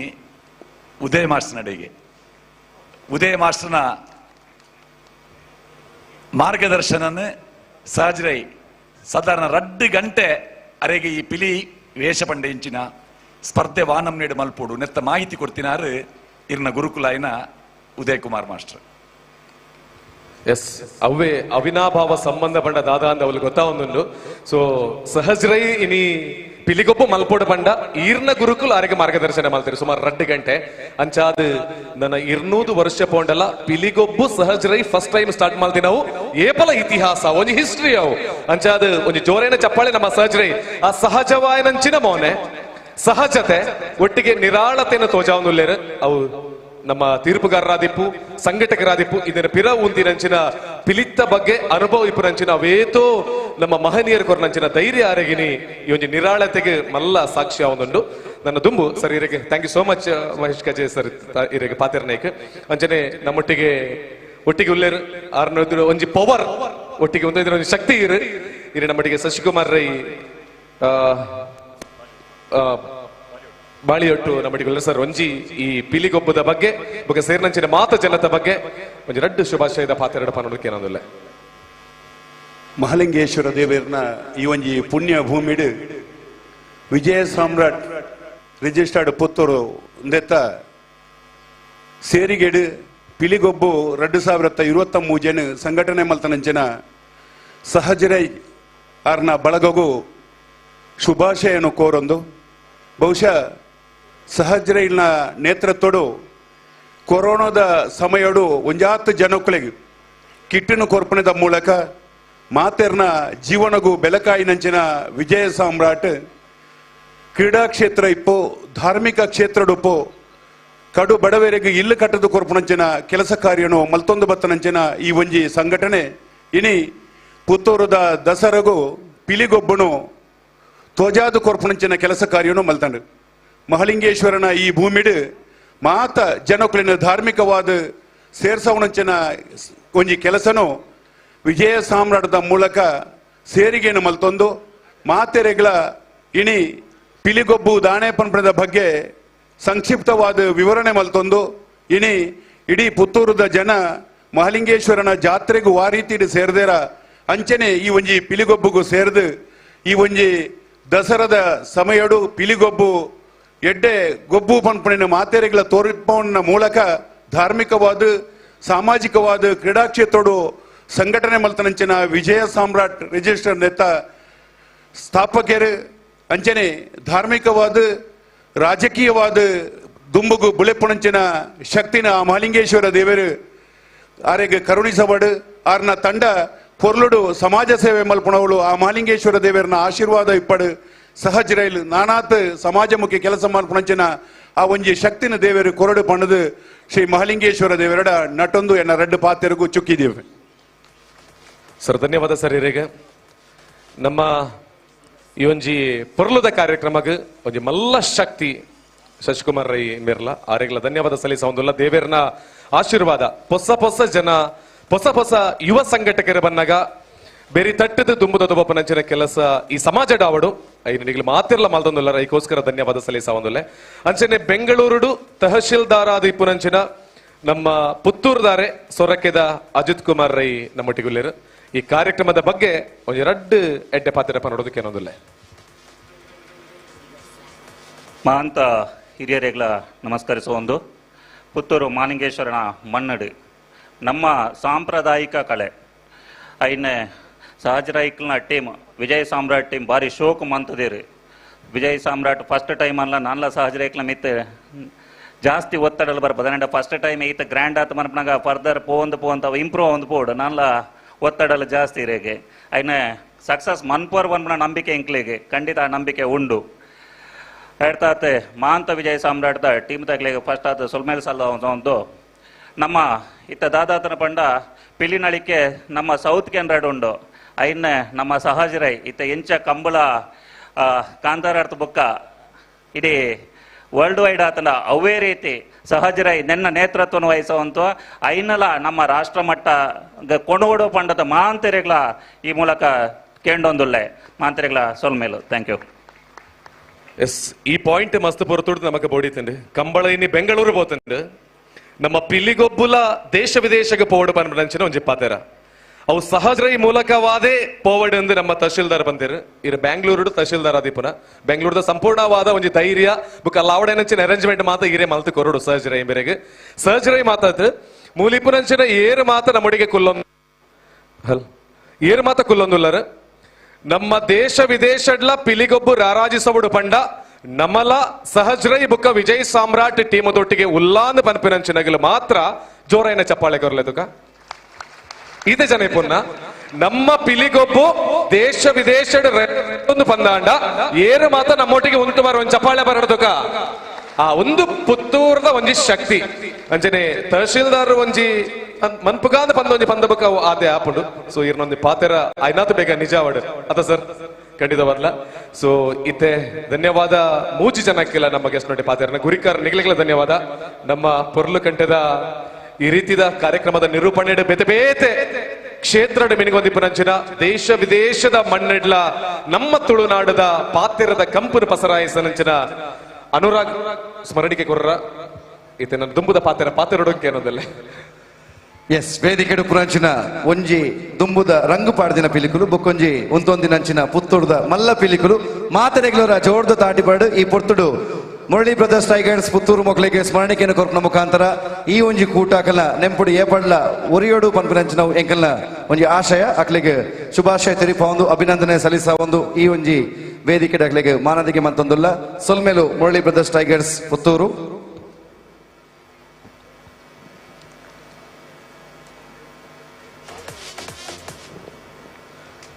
ಉದಯ್ ಮಾಸ್ಟರ್ ನಡೆಗೆ ಉದಯ್ ಮಾಸ್ಟರ್ನ ಮಾರ್ಗದರ್ಶನ ಸಹಜರೈ ಸಾಧಾರಣ 2 ಗಂಟೆ ಅರೆಗೆ ಈ ಪಿಲಿ ವೇಷ ಪಂಡೆ ಇಂಚಿನ ಸ್ಪರ್ಧೆ ವಾನಂ ನೀಡು ಮಲ್ಪೋಡು ನೆತ್ತ ಮಾಹಿತಿ ಕೊಡ್ತಿನಾರು ಇರ್ನ ಗುರುಕುಲಾಯಿನ ಉದಯ್ ಕುಮಾರ್ ಮಾಸ್ಟರ್. ಎಸ್, ಅವೇ ಅವಿನಾಭಾವ ಸಂಬಂಧ ಪಂಡ ದಾದ ಅಂದ ಅವಳು ಗೊತ್ತಾ ಒಂದೊಂದು. ಸೊ ಸಹಜ್ರೈ ಇನಿ ಪಿಲಿಗೊಬ್ಬು ಮಲ್ಪೋಡು ಬಂಡ ಈರ್ನ ಗುರುಕುಲ್ ಆರಿಗೆ ಮಾರ್ಗದರ್ಶನ ಮಾಡ್ತಾರೆ ಸುಮಾರು 2 ಗಂಟೆ ಅಂಚಾದ ನನ್ನ 200 ವರ್ಷ ಪೋಂಡಲ್ಲ ಪಿಲಿಗೊಬ್ಬು ಸಹಜರೈ ಫಸ್ಟ್ ಟೈಮ್ ಸ್ಟಾರ್ಟ್ ಮಾಡ್ತೀವಿ ನಾವು ಏಪಲ ಇತಿಹಾಸ ಒಂಜಿ ಹಿಸ್ಟ್ರಿ ಅವು ಅಂಚಾದ ಒಂಜಿ ಜೋರೇನ ಚಪ್ಪಾಳೆ ನಮ್ಮ ಸಹಜರೈ ಆ ಸಹಜವಾಯನಂಚಿನ ಮೋನೆ ಸಹಜತೆ ಒಟ್ಟಿಗೆ ನಿರಾಳತೆಯನ್ನು ತೋಜಾವನುಲ್ಲೇರು ಅವು ನಮ್ಮ ತೀರ್ಪುಗಾರರಾದಿಪ್ಪು ಸಂಘಟಕರಾದಿಪ್ಪು ಇದನ್ನ ಪಿರ ಉಂದಿನಂಚಿನ ಪಿಲಿತ್ತ ಬಗ್ಗೆ ಅನುಭವ ಇಪ್ಪುನಂಚಿನ ಅವೇತೋ ನಮ್ಮ ಮಹನೀಯರ ಕೊರನಂಚಿನ ಧೈರ್ಯ ಆರಗಿನಿ ಈ ಒಂದು ನಿರಾಳತೆಗೆ ಮಲ್ಲ ಸಾಕ್ಷಿ ಅವನುಂಡು ನನ್ನ ದುಂಬು ಸರ್ ಇರಿಗೆ thank you so much Mahesh Kaje sir ಇರಿಗೆ ಪಾತಿರ ನಾಯ್ಕ ಅಂಚನೆ ನಮ್ಮೊಟ್ಟಿಗೆ ಒಟ್ಟಿಗೆ ಉಲ್ಲೇರು ಆರ್ನೋದ್ರ ಒಂಜಿ ಪವರ್ ಒಟ್ಟಿಗೆ ಒಂದು ಶಕ್ತಿ ಇರು ನಮ್ಮೊಟ್ಟಿಗೆ ಶಶಿಕುಮಾರ್ ರೈ ಬಾಳಿಯೊಟ್ಟು ನಮ್ಮಡಿಗೊಲ್ಲ ಸರ್ ಒಂಜಿ ಈ ಪಿಲಿಗೊಬ್ಬದ ಬಗ್ಗೆ ಬೊಕ ಸೇರ್ನಂಚಿನ ಮಾತ ಜನತ ಬಗ್ಗೆ ಒಂಜಿ ರಡ್ಡು ಶುಭಾಶಯದ ಪಾತೆರಡು ಪನ್ನೋದಕ್ಕೆ ಏನಂದಿಲ್ಲ ಮಹಾಲಿಂಗೇಶ್ವರ ದೇವರನ ಈ ಒಂಜಿ ಪುಣ್ಯ ಭೂಮಿಡು ವಿಜಯ ಸಾಮ್ರಾಟ್ ರಿಜಿಸ್ಟರ್ಡ್ ಪುತ್ತೂರು ಇಂದೆತ್ತ ಸೇರಿಗೆಡು ಪಿಲಿಗೊಬ್ಬು 2023 ಜನ ಸಂಘಟನೆ ಮಲ್ತನಂಚಿನ ಸಹಜರೈ ಆರ್ನ ಬಳಗಗೂ ಶುಭಾಶಯನು ಕೋರೊಂದು ಬಹುಶಃ ಸಹಜರೈನ ನೇತೃತ್ವಡು ಕೊರೋನಾದ ಸಮಯಡು ಒಂಜಾತ್ ಜನಕ್ಕಳಿಗೆ ಕಿಟ್ಟಿನ ಕೊರ್ಪಣದ ಮೂಲಕ ಮಾತೆರ್ನ ಜೀವನಗೂ ಬೆಲಕಾಯಿನಂಚಿನ ವಿಜಯ ಸಾಮ್ರಾಟ್ ಕ್ರೀಡಾ ಕ್ಷೇತ್ರ ಇಪ್ಪು ಧಾರ್ಮಿಕ ಕ್ಷೇತ್ರಡುಪ್ಪು ಕಡು ಬಡವರಿಗೆ ಇಲ್ಲು ಕಟ್ಟದು ಕೊರ್ಪಣಂಚಿನ ಕೆಲಸ ಕಾರ್ಯನು ಮಲ್ತೊಂದು ಬತ್ತನಂಚಿನ ಈ ಒಂಜಿ ಸಂಘಟನೆ ಇನಿ ಪುತ್ತೂರದ ದಸರಗೂ ಪಿಲಿಗೊಬ್ಬನು ತೋಜಾದು ಕೊರ್ಪಣಂಚಿನ ಕೆಲಸ ಕಾರ್ಯನು ಮಲ್ತಂಡು ಮಹಾಲಿಂಗೇಶ್ವರನ ಈ ಭೂಮಿಡು ಮಾತ ಜನಕ್ಕಳಿನ ಧಾರ್ಮಿಕವಾದ ಸೇರ್ಸವನಂಚಿನ ಒಂಜಿ ಕೆಲಸನು ವಿಜಯ ಸಾಮ್ರಾಟದ ಮೂಲಕ ಸೇರಿಗೆಯನ್ನು ಮಲ್ತೊಂದು ಮಾತೆರೆಗಳ ಇನಿ ಪಿಲಿಗೊಬ್ಬು ದಾಣೆ ಪಂಪಣದ ಬಗ್ಗೆ ಸಂಕ್ಷಿಪ್ತವಾದ ವಿವರಣೆ ಮಲ್ತೊಂದು ಇನಿ ಇಡೀ ಪುತ್ತೂರದ ಜನ ಮಹಾಲಿಂಗೇಶ್ವರನ ಜಾತ್ರೆಗೂ ಆ ರೀತಿ ಸೇರ್ದೇರ ಅಂಚನೆ ಈ ಒಂಜಿ ಪಿಲಿಗೊಬ್ಬುಗೂ ಸೇರ್ದು ಈ ಒಂಜಿ ದಸರದ ಸಮಯಡು ಪಿಲಿಗೊಬ್ಬು ಎಡ್ಡೆ ಗೊಬ್ಬು ಪಂಪಣಿನ ಮಾತೆರೆಗಳ ತೋರಿಪವನ ಮೂಲಕ ಧಾರ್ಮಿಕವಾದ ಸಾಮಾಜಿಕವಾದ ಕ್ರೀಡಾ ಕ್ಷೇತ್ರಡು ಸಂಘಟನೆ ಮಲ್ತನಂಚಿನ ವಿಜಯ ಸಾಮ್ರಾಟ್ ರಿಜಿಸ್ಟರ್ ನೆತ್ತ ಸ್ಥಾಪಕರು ಅಂಚನೆ ಧಾರ್ಮಿಕವಾದ ರಾಜಕೀಯವಾದ ದುಂಬುಗು ಬುಳೆಪುಣಂಚಿನ ಶಕ್ತಿನ ಆ ಮಹಾಲಿಂಗೇಶ್ವರ ದೇವರು ಆರೆಗೆ ಕರುಣಿಸಬಡು ಆರ್ನ ತಂಡ ಪೊರ್ಲುಡು ಸಮಾಜ ಸೇವೆ ಮಲ್ಪುಣವಳು ಆ ಮಹಾಲಿಂಗೇಶ್ವರ ದೇವರನ ಆಶೀರ್ವಾದ ಇಪ್ಪಡು ಸಹಜರೈಲು ನಾನಾತ್ ಸಮಾಜಮುಖಿ ಕೆಲಸ ಮಲ್ಪುಣಂಚಿನ ಆ ಒಂಜಿ ಶಕ್ತಿನ ದೇವರು ಕೊರಡು ಪಣದು ಶ್ರೀ ಮಹಾಲಿಂಗೇಶ್ವರ ದೇವರಡ ನಟೊಂದು ಎನ್ನ ರಡ್ಡು ಪಾತೆರಿಗೂ ಚುಕ್ಕಿದ್ದೇವೆ ಸರ್ ಧನ್ಯವಾದ ಸರ್ ಇರಿಗೆ ನಮ್ಮ ಈ ಒಂಜಿ ಪೊರ್ಲುದ ಕಾರ್ಯಕ್ರಮಕ್ಕೆ ಒಂಜಿ ಮಲ್ಲ ಶಕ್ತಿ ಶಶಿಕುಮಾರ್ ರೈ ಮೇರ್ಲ ಆರೆಗ್ಲ ಧನ್ಯವಾದ ಸಲ್ಲಿಸ ಒಂದುಲ್ಲ ದೇವರನ ಆಶೀರ್ವಾದ ಹೊಸ ಜನ ಹೊಸ ಯುವ ಸಂಘಟಕರು ಬಂದಾಗ ಬೇರೆ ತಟ್ಟದ ದುಂಬುದ ದುಬಪ್ಪನಂಚಿನ ಕೆಲಸ ಈ ಸಮಾಜ ಡಾವಡು ಐನಿಗಳು ಮಾತಿರ್ಲ ಮಾಲ್ದೊಂದುಲ್ಲ ರೈಕೋಸ್ಕರ ಧನ್ಯವಾದ ಸಲ್ಲಿಸ ಒಂದುಲ್ಲೆ ಅಂಚನೆ ಬೆಂಗಳೂರು ತಹಶೀಲ್ದಾರ ಇಪ್ಪುನಂಚಿನ ನಮ್ಮ ಪುತ್ತೂರ್ದಾರೆ ಸೊರಕೆದ ಅಜಿತ್ ಕುಮಾರ್ ರೈ ನಮ್ಮೊಟ್ಟಿಗುಲ್ಲೇರು ಈ ಕಾರ್ಯಕ್ರಮದ ಬಗ್ಗೆ ಒಂದು 2 ಎಡ್ಡೆ ಪಾತ್ರ ನೋಡೋದಕ್ಕೆ ಏನೊಂದಿಲ್ಲ ಮಹಾಂತ ಹಿರಿಯರೆಗಳ ನಮಸ್ಕರಿಸುವ ಒಂದು ಪುತ್ತೂರು ಮಹಾಲಿಂಗೇಶ್ವರನ ಮಣ್ಣಡು ನಮ್ಮ ಸಾಂಪ್ರದಾಯಿಕ ಕಲೆ ಐನೆ ಸಹಜರೈಕ್ಲನ ಟೀಮ್ ವಿಜಯ್ ಸಾಮ್ರಾಟ್ ಟೀಮ್ ಭಾರಿ ಶೋಕ್ ಮಂತದೇರು ವಿಜಯ್ ಸಾಮ್ರಾಟ್ ಫಸ್ಟ್ ಟೈಮ್ ಅಲ್ಲ ನಾನ್ಲ ಸಹಜರೈಕ್ಲ ಮಿತ್ ಜಾಸ್ತಿ ಒತ್ತಡಲು ಬರ್ಬೋದು ಫಸ್ಟ್ ಟೈಮ್ ಈತ ಗ್ರ್ಯಾಂಡ್ ಆತ ಮನಪನಾಗ ಫರ್ದರ್ ಪೋವಂತ ಇಂಪ್ರೂವ್ ಒಂದು ಪೋಡು ನಾನ್ಲ ಒತ್ತಡಲು ಜಾಸ್ತಿ ಇರೇಗೆ ಐನ ಸಕ್ಸಸ್ ಮನ್ಪೋರ್ ಬಂದ್ಬಿಡ ನಂಬಿಕೆ ಇಂಕ್ಲಿಗೆ ಖಂಡಿತ ಆ ನಂಬಿಕೆ ಉಂಡು ಹೇಳ್ತಾತೆ ಮಹಾಂತ ವಿಜಯ್ ಸಾಮ್ರಾಟ್ದ ಟೀಮ್ ತಗ್ಲಿಗೆ ಫಸ್ಟ್ ಆದ ಸುಲ್ಮೇಲ್ ಸಲ್ಲ ಒಂದು ನಮ್ಮ ಇತ್ತ ದಾದಾತನ ಪಂಡ ಪಿಲಿನಳಿಕೆ ನಮ್ಮ ಸೌತ್ ಕೆನರಾಡ್ ಉಂಡು ಐನ್ನೆ ನಮ್ಮ ಸಹಜರೈ ಇತ್ತ ಎಂಚ ಕಂಬಳ ಕಾಂತಾರಾರ್ಥ ಬುಕ್ಕ ಇಡೀ ವರ್ಲ್ಡ್ ವೈಡ್ ಆತನ ಅವೇ ರೀತಿ ಸಹಜರೈ ನೆನ್ನ ನೇತೃತ್ವವನ್ನು ವಹಿಸುವಂತ ಐನಲ ನಮ್ಮ ರಾಷ್ಟ್ರ ಮಟ್ಟ ಕೊಂಡೋಡು ಪಂಡದ ಮಾಂತೆರೆಗಳ ಈ ಮೂಲಕ ಕೇಂಡೊಂದುಲ್ಲೆ ಮಾಂತೆರೆಗಳ ಸೊಲ್ಮೇಲು ಥ್ಯಾಂಕ್ ಯು ಎಸ್ ಈ ಪಾಯಿಂಟ್ ಮಸ್ತ್ ಪೊರ್ತುಡು ನಮಗೆ ಬೋಡಿತಂಡು ಕಂಬಳ ಇನ್ನಿ ಬೆಂಗಳೂರು ಪೋತಂಡು ನಮ್ಮ ಪಿಲಿಗೊಬ್ಬುಲ ದೇಶ ವಿದೇಶಕ್ಕೆ ಪೋವಡು ಪನ್ಪಂಚಿನ ಒಂಜಿ ಪಾತೆರ ಅವು ಸಹಜರೈ ಮೂಲಕವಾದೇ ಪೋವಡ್ ಎಂದು ನಮ್ಮ ತಹಶೀಲ್ದಾರ್ ಬಂದಿರು ಇರು ಬ್ಯಾಂಗ್ಳೂರು ತಹಶೀಲ್ದಾರ್ ಆದಿಪುನ ಬೆಂಗಳೂರದ ಸಂಪೂರ್ಣವಾದ ಒಂದು ಧೈರ್ಯ ಬುಕ್ ಲಾವಡನಂಚಿನ ಅರೇಂಜ್ಮೆಂಟ್ ಮಾತ ಈರೇ ಮಲ್ತು ಕೊರಡು ಸಹಜರೈ ಬೇರೆಗೆ ಸಹಜರೈ ಮಾತಾತ್ ಮೂಲಿಪುನಂಚಿನ ಏರು ಮಾತ ನಮ್ಮಡಿಗೆ ಕುಲ್ಲೊಂದು ಏರು ಮಾತ ಕುಲ್ಲೊಂದುಲ್ಲರು ನಮ್ಮ ದೇಶ ವಿದೇಶಡ್ಲ ಪಿಲಿಗೊಬ್ಬು ರಾರಾಜಿಸವುಡು ಪಂಡ ನಮಲ ಸಹಜ್ರೈ ಬುಕ್ಕ ವಿಜಯ್ ಸಾಮ್ರಾಟ್ ಟೀಮದೊಟ್ಟಿಗೆ ಉಲ್ಲಾಂದು ಪನ್ಪಿನಂಚಿನಗಲು ಮಾತ್ರ ಜೋರೈನ ಚಪ್ಪಾಳೆ ಕೊರ್ಲೆದುಕ ಇದೆ ಜನ ಪುನ್ನ ನಮ್ಮ ಪಿಲಿಗೊಬ್ಬು ದೇಶ ವಿದೇಶಡ್ ಒಂದು ಪಂದಾಂಡ ಏರು ಮಾತ್ರ ನಮ್ಮೊಟ್ಟಿಗೆ ಉಂಟು ಬರ ಒಂದು ಚಪ್ಪಾಳೆ ಬರಡುದುಕ ಆ ಒಂದು ಪುತ್ತೂರದ ಒಂಜಿ ಶಕ್ತಿ ಅಂಚನೆ ತಹಶೀಲ್ದಾರ್ ಒಂಜಿ ಮನ್ಪುಗಾದ ಪಂದೊಂಜಿ ಪಂದಬಕ ಆದೆ ಆಪುಂಡು ಸೊ ಇರ್ನೊಂದು ಪಾತೆರ ಐನಾತು ಬೇಗ ನಿಜ ಅವಡು ಅದ ಸರ್ ಖಂಡಿತ ಬರ್ಲ ಸೊ ಇತ್ತೆ ಧನ್ಯವಾದ ಮೂಜಿ ಜನಕ್ಕೆಲ್ಲ ನಮ್ಮ ಗೆಸ್ಟ್ ನೋಡಿ ಪಾತೆರನ ಗುರಿಕಾರ ನಿಗ್ಲಿಕ್ಲ ಧನ್ಯವಾದ ನಮ್ಮ ಪೊರ್ಲು ಕಂಠದ ಈ ರೀತಿದ ಕಾರ್ಯಕ್ರಮದ ನಿರೂಪಣೆ ಬೇತೆ ಬೇತೆ ಕ್ಷೇತ್ರ ಮಿನಿಗೊಂದಿಪ್ಪುನಂಚಿನ ದೇಶ ವಿದೇಶದ ಮಣ್ಣಿಡ್ಲ ನಮ್ಮ ತುಳುನಾಡದ ಪಾತೆರದ ಕಂಪನ ಪಸರಾಯಿಸನಂಚಿನ ಅನುರಾಗ್ ಸ್ಮರಣಿಕೆ ಕೊರ್ರ ಈತ ನನ್ನ ದುಂಬುದ ಪಾತೆರೊಡಕ್ಕೆ ಅನ್ನೋದಲ್ಲ ಎಸ್ ವೇದಿಕೆಡು ಪುರಂಚಿನ ಒಂಜಿ ದುಂಬುದ ರಂಗು ಪಾಡ್ದಿನ ಪಿಲಿಕುಲು ಬೊಕ್ಕೊಂಜಿ ಉಂತೊಂದಿನಂಚಿನ ಪುತ್ತೂರ್ದ ಮಲ್ಲ ಪಿಲಿಕುಲು ಮಾತರೆಗ್ಲರ ಜೋರ್ದ ತಾಟಿಪಾಡು ಈ ಪೊರ್ತುಡು ಮುರಳಿ ಬ್ರದರ್ಸ್ ಟೈಗರ್ಸ್ ಪುತ್ತೂರು ಮಕ್ಕಳಿಗೆ ಸ್ಮರಣಿಕೆಯನ್ನು ಕೊರ್ಪನ ಮುಖಾಂತರ ಈ ಒಂಜಿ ಕೂಟಾಕಲ್ನ ನೆಂಪುಡು ಏಪಡ್ಲ ಒರಿಯೋಡು ಪನ್ಪುನಂಚಿನ ಎಂಕಲ್ನ ಒಂಜಿ ಆಶಯ ಅಕ್ಲಿಗೆ ಶುಭಾಶಯ ತೆರಿಪ ಒಂದು ಅಭಿನಂದನೆ ಸಲ್ಲಿಸ ಒಂದು ಈ ಒಂಜಿ ವೇದಿಕೆ ಅಕ್ಲಿಗೆ ಮಾನದಿಗೆ ಮಂತೊಂದುಲ್ಲ ಸೊಲ್ಮೇಲು Murali brothers tigers Puttur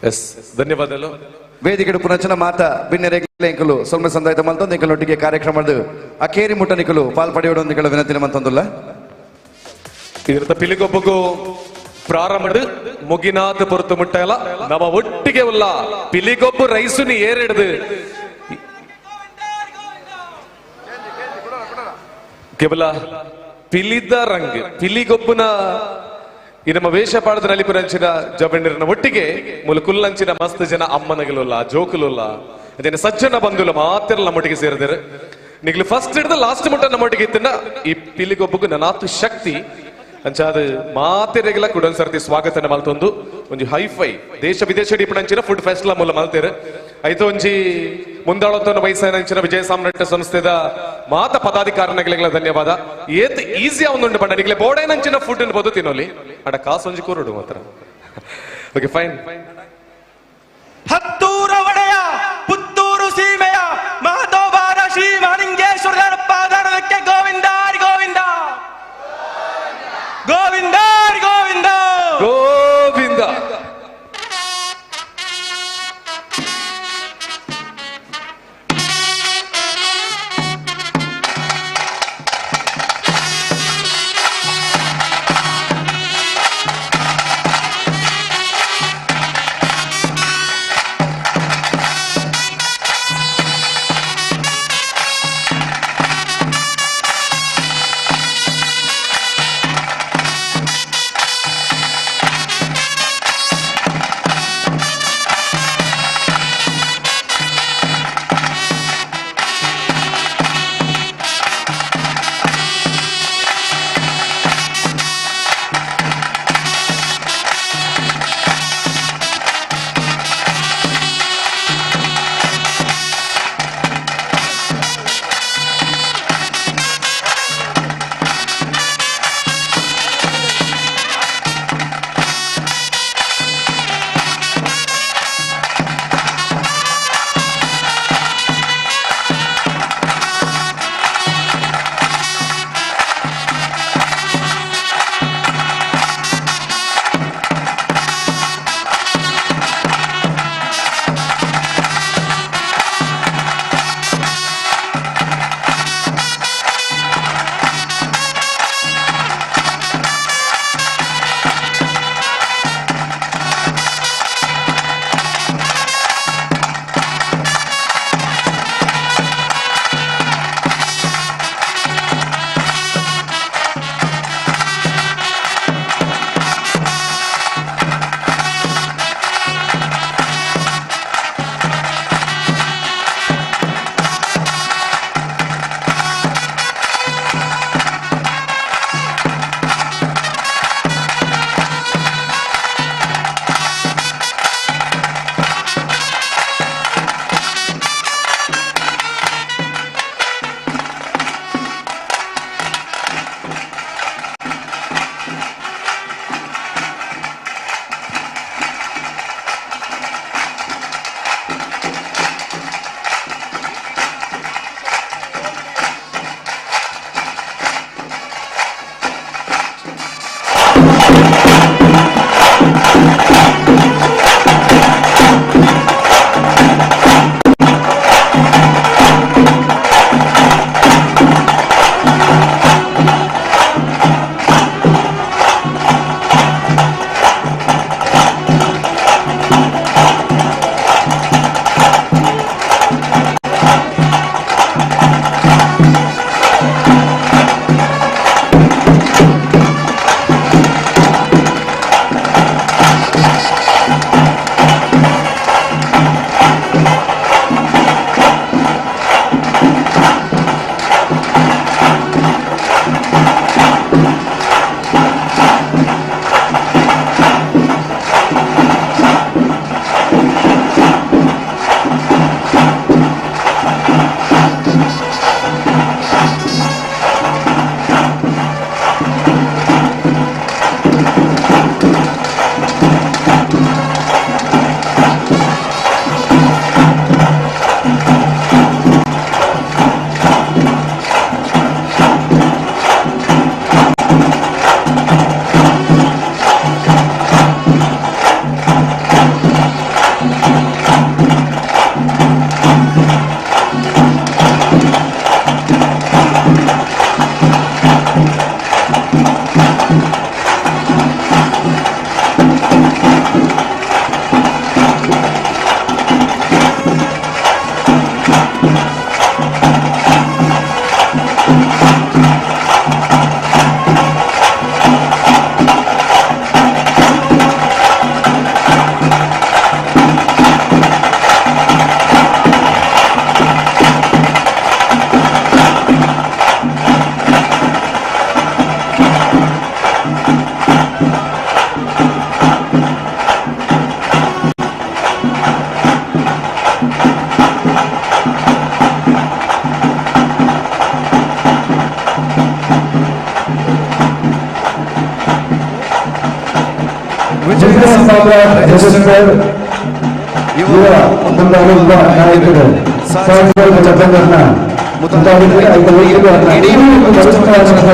yes ಧನ್ಯವಾದಗಳು ವೇದಿಕೆ ಪುನಚನ ಮಾತ ಭಿನ್ನರೆಗ್ಲ ಎಂಕಲು ಸೊಲ್ಮೆ ಸಂದಾಯಿತ ಮಂತೊಂದು ಎಂಕಲೊಟ್ಟಿಗೆ ಕಾರ್ಯಕ್ರಮದ ಅಕೇರಿ ಮುಟ್ಟನಿಕಲು ಪಾಲ್ಪಡೆಯೋಡೊಂದಿಗಳ ವಿನಂತಿನ ಮಂತೊಂದುಲ್ಲ ಇದರ ಪಿಲಿಗೊಬ್ಬಗೂ ಪ್ರಾರಂಭ ಮುಗಿನಾಥ ಪೊರುತು ಮುಟ್ಟಲ ನಮ್ಮ ಒಟ್ಟಿಗೆ ಉಲ್ಲ ಪಿಲಿಗೊಬ್ಬು ರೈಸುನಿ ಏರಿಡ್ದು ಕೇವಲ ಪಿಲಿದ ರಂಗ್ ಪಿಲಿಗೊಬ್ಬನ ಈ ನಮ್ಮ ವೇಷ ಪಾಡದ ನಲಿಪುರಂಚಿನ ಜಬಂಡಿರನ ಒಟ್ಟಿಗೆ ಮುಲಕುಲ್ಲಂಚಿನ ಮಸ್ತ್ ಜನ ಅಮ್ಮನಗಲುಲ್ಲ ಜೋಕುಲುಲ್ಲ ಅದೇನು ಸಜ್ಜನ ಬಂಧುಲ ಮಾತ್ರ ನಮ್ಮೊಟ್ಟಿಗೆ ಸೇರಿದಾರೆ ನಿಗ್ಲು ಫಸ್ಟ್ ಹಿಡಿದ ಲಾಸ್ಟ್ ಮುಟ್ಟ ನಮ್ಮೊಟ್ಟಿಗೆ ಇತ್ತಿನ ಈ ಪಿಲಿಗೊಬ್ಬಗೂ ನನಾತು ಶಕ್ತಿ ಅಂಚಾದ ಮಾತೆರೆಗೆಲ್ಲ ಕುಡೊಂದು ಸರ್ತಿ ಸ್ವಾಗತನ ಮಲ್ತೊಂದು ಒಂಜಿ ಹೈಫೈ ದೇಶ ವಿದೇಶ ಡಿಪಣಂಚಿನ ಫುಡ್ ಫೆಸ್ಟಿವಲ್ ಮೂಲ ಮಲ್ತೇರು ಐದು ಒಂಜಿ ಮುಂದಾಳತ್ತನ ವಯಸ್ಸಿನ ವಿಜಯ ಸಾಮ್ರಾಟ್ ಸಂಸ್ಥೆದ ಮಾತ ಪದಾಧಿಕಾರನಗಳಿಗೆಲ್ಲ ಧನ್ಯವಾದ ಏತ್ ಈಸಿ ಅವನುಂಡು ಪಂಡ ನಿಗ್ಲೆ ಬೋಡೇನಂಚಿನ ಫುಡ್ ಬೋದು ತಿನ್ನೋಲಿ ಅಡ ಕಾಸು ಒಂಜಿ ಕೂರುಡು ಮಾತ್ರ ಓಕೆ ಫೈನ್ ಹತ್ತೂರ ಒಡೆಯ ಪುತ್ತೂರು ಸೀಮೆಯ ಮಹತೋಬಾರ ಶ್ರೀ ಮಹಾಲಿಂಗೇಶ್ವರ ಪಾದಾರಕ್ಕೆ ಗೋವಿಂದ ಗೋವಿಂದ ಗೋವಿಂದ ಗೋವಿಂದ ಗೋವಿಂದ ಸಾಮ್ರಾಟ್ ರಿಜಿಸ್ಟರ್ಡ್ ಯುವ ಮುಂದಾಳುವ ನಾಯಕರು ಸಾಂಸ್ಕೃತಿಕ ಜಗತ್ತನ್ನ ಮುತಾಲಿಕೆ ಐದು ವೈದ್ಯರು ಇಡೀ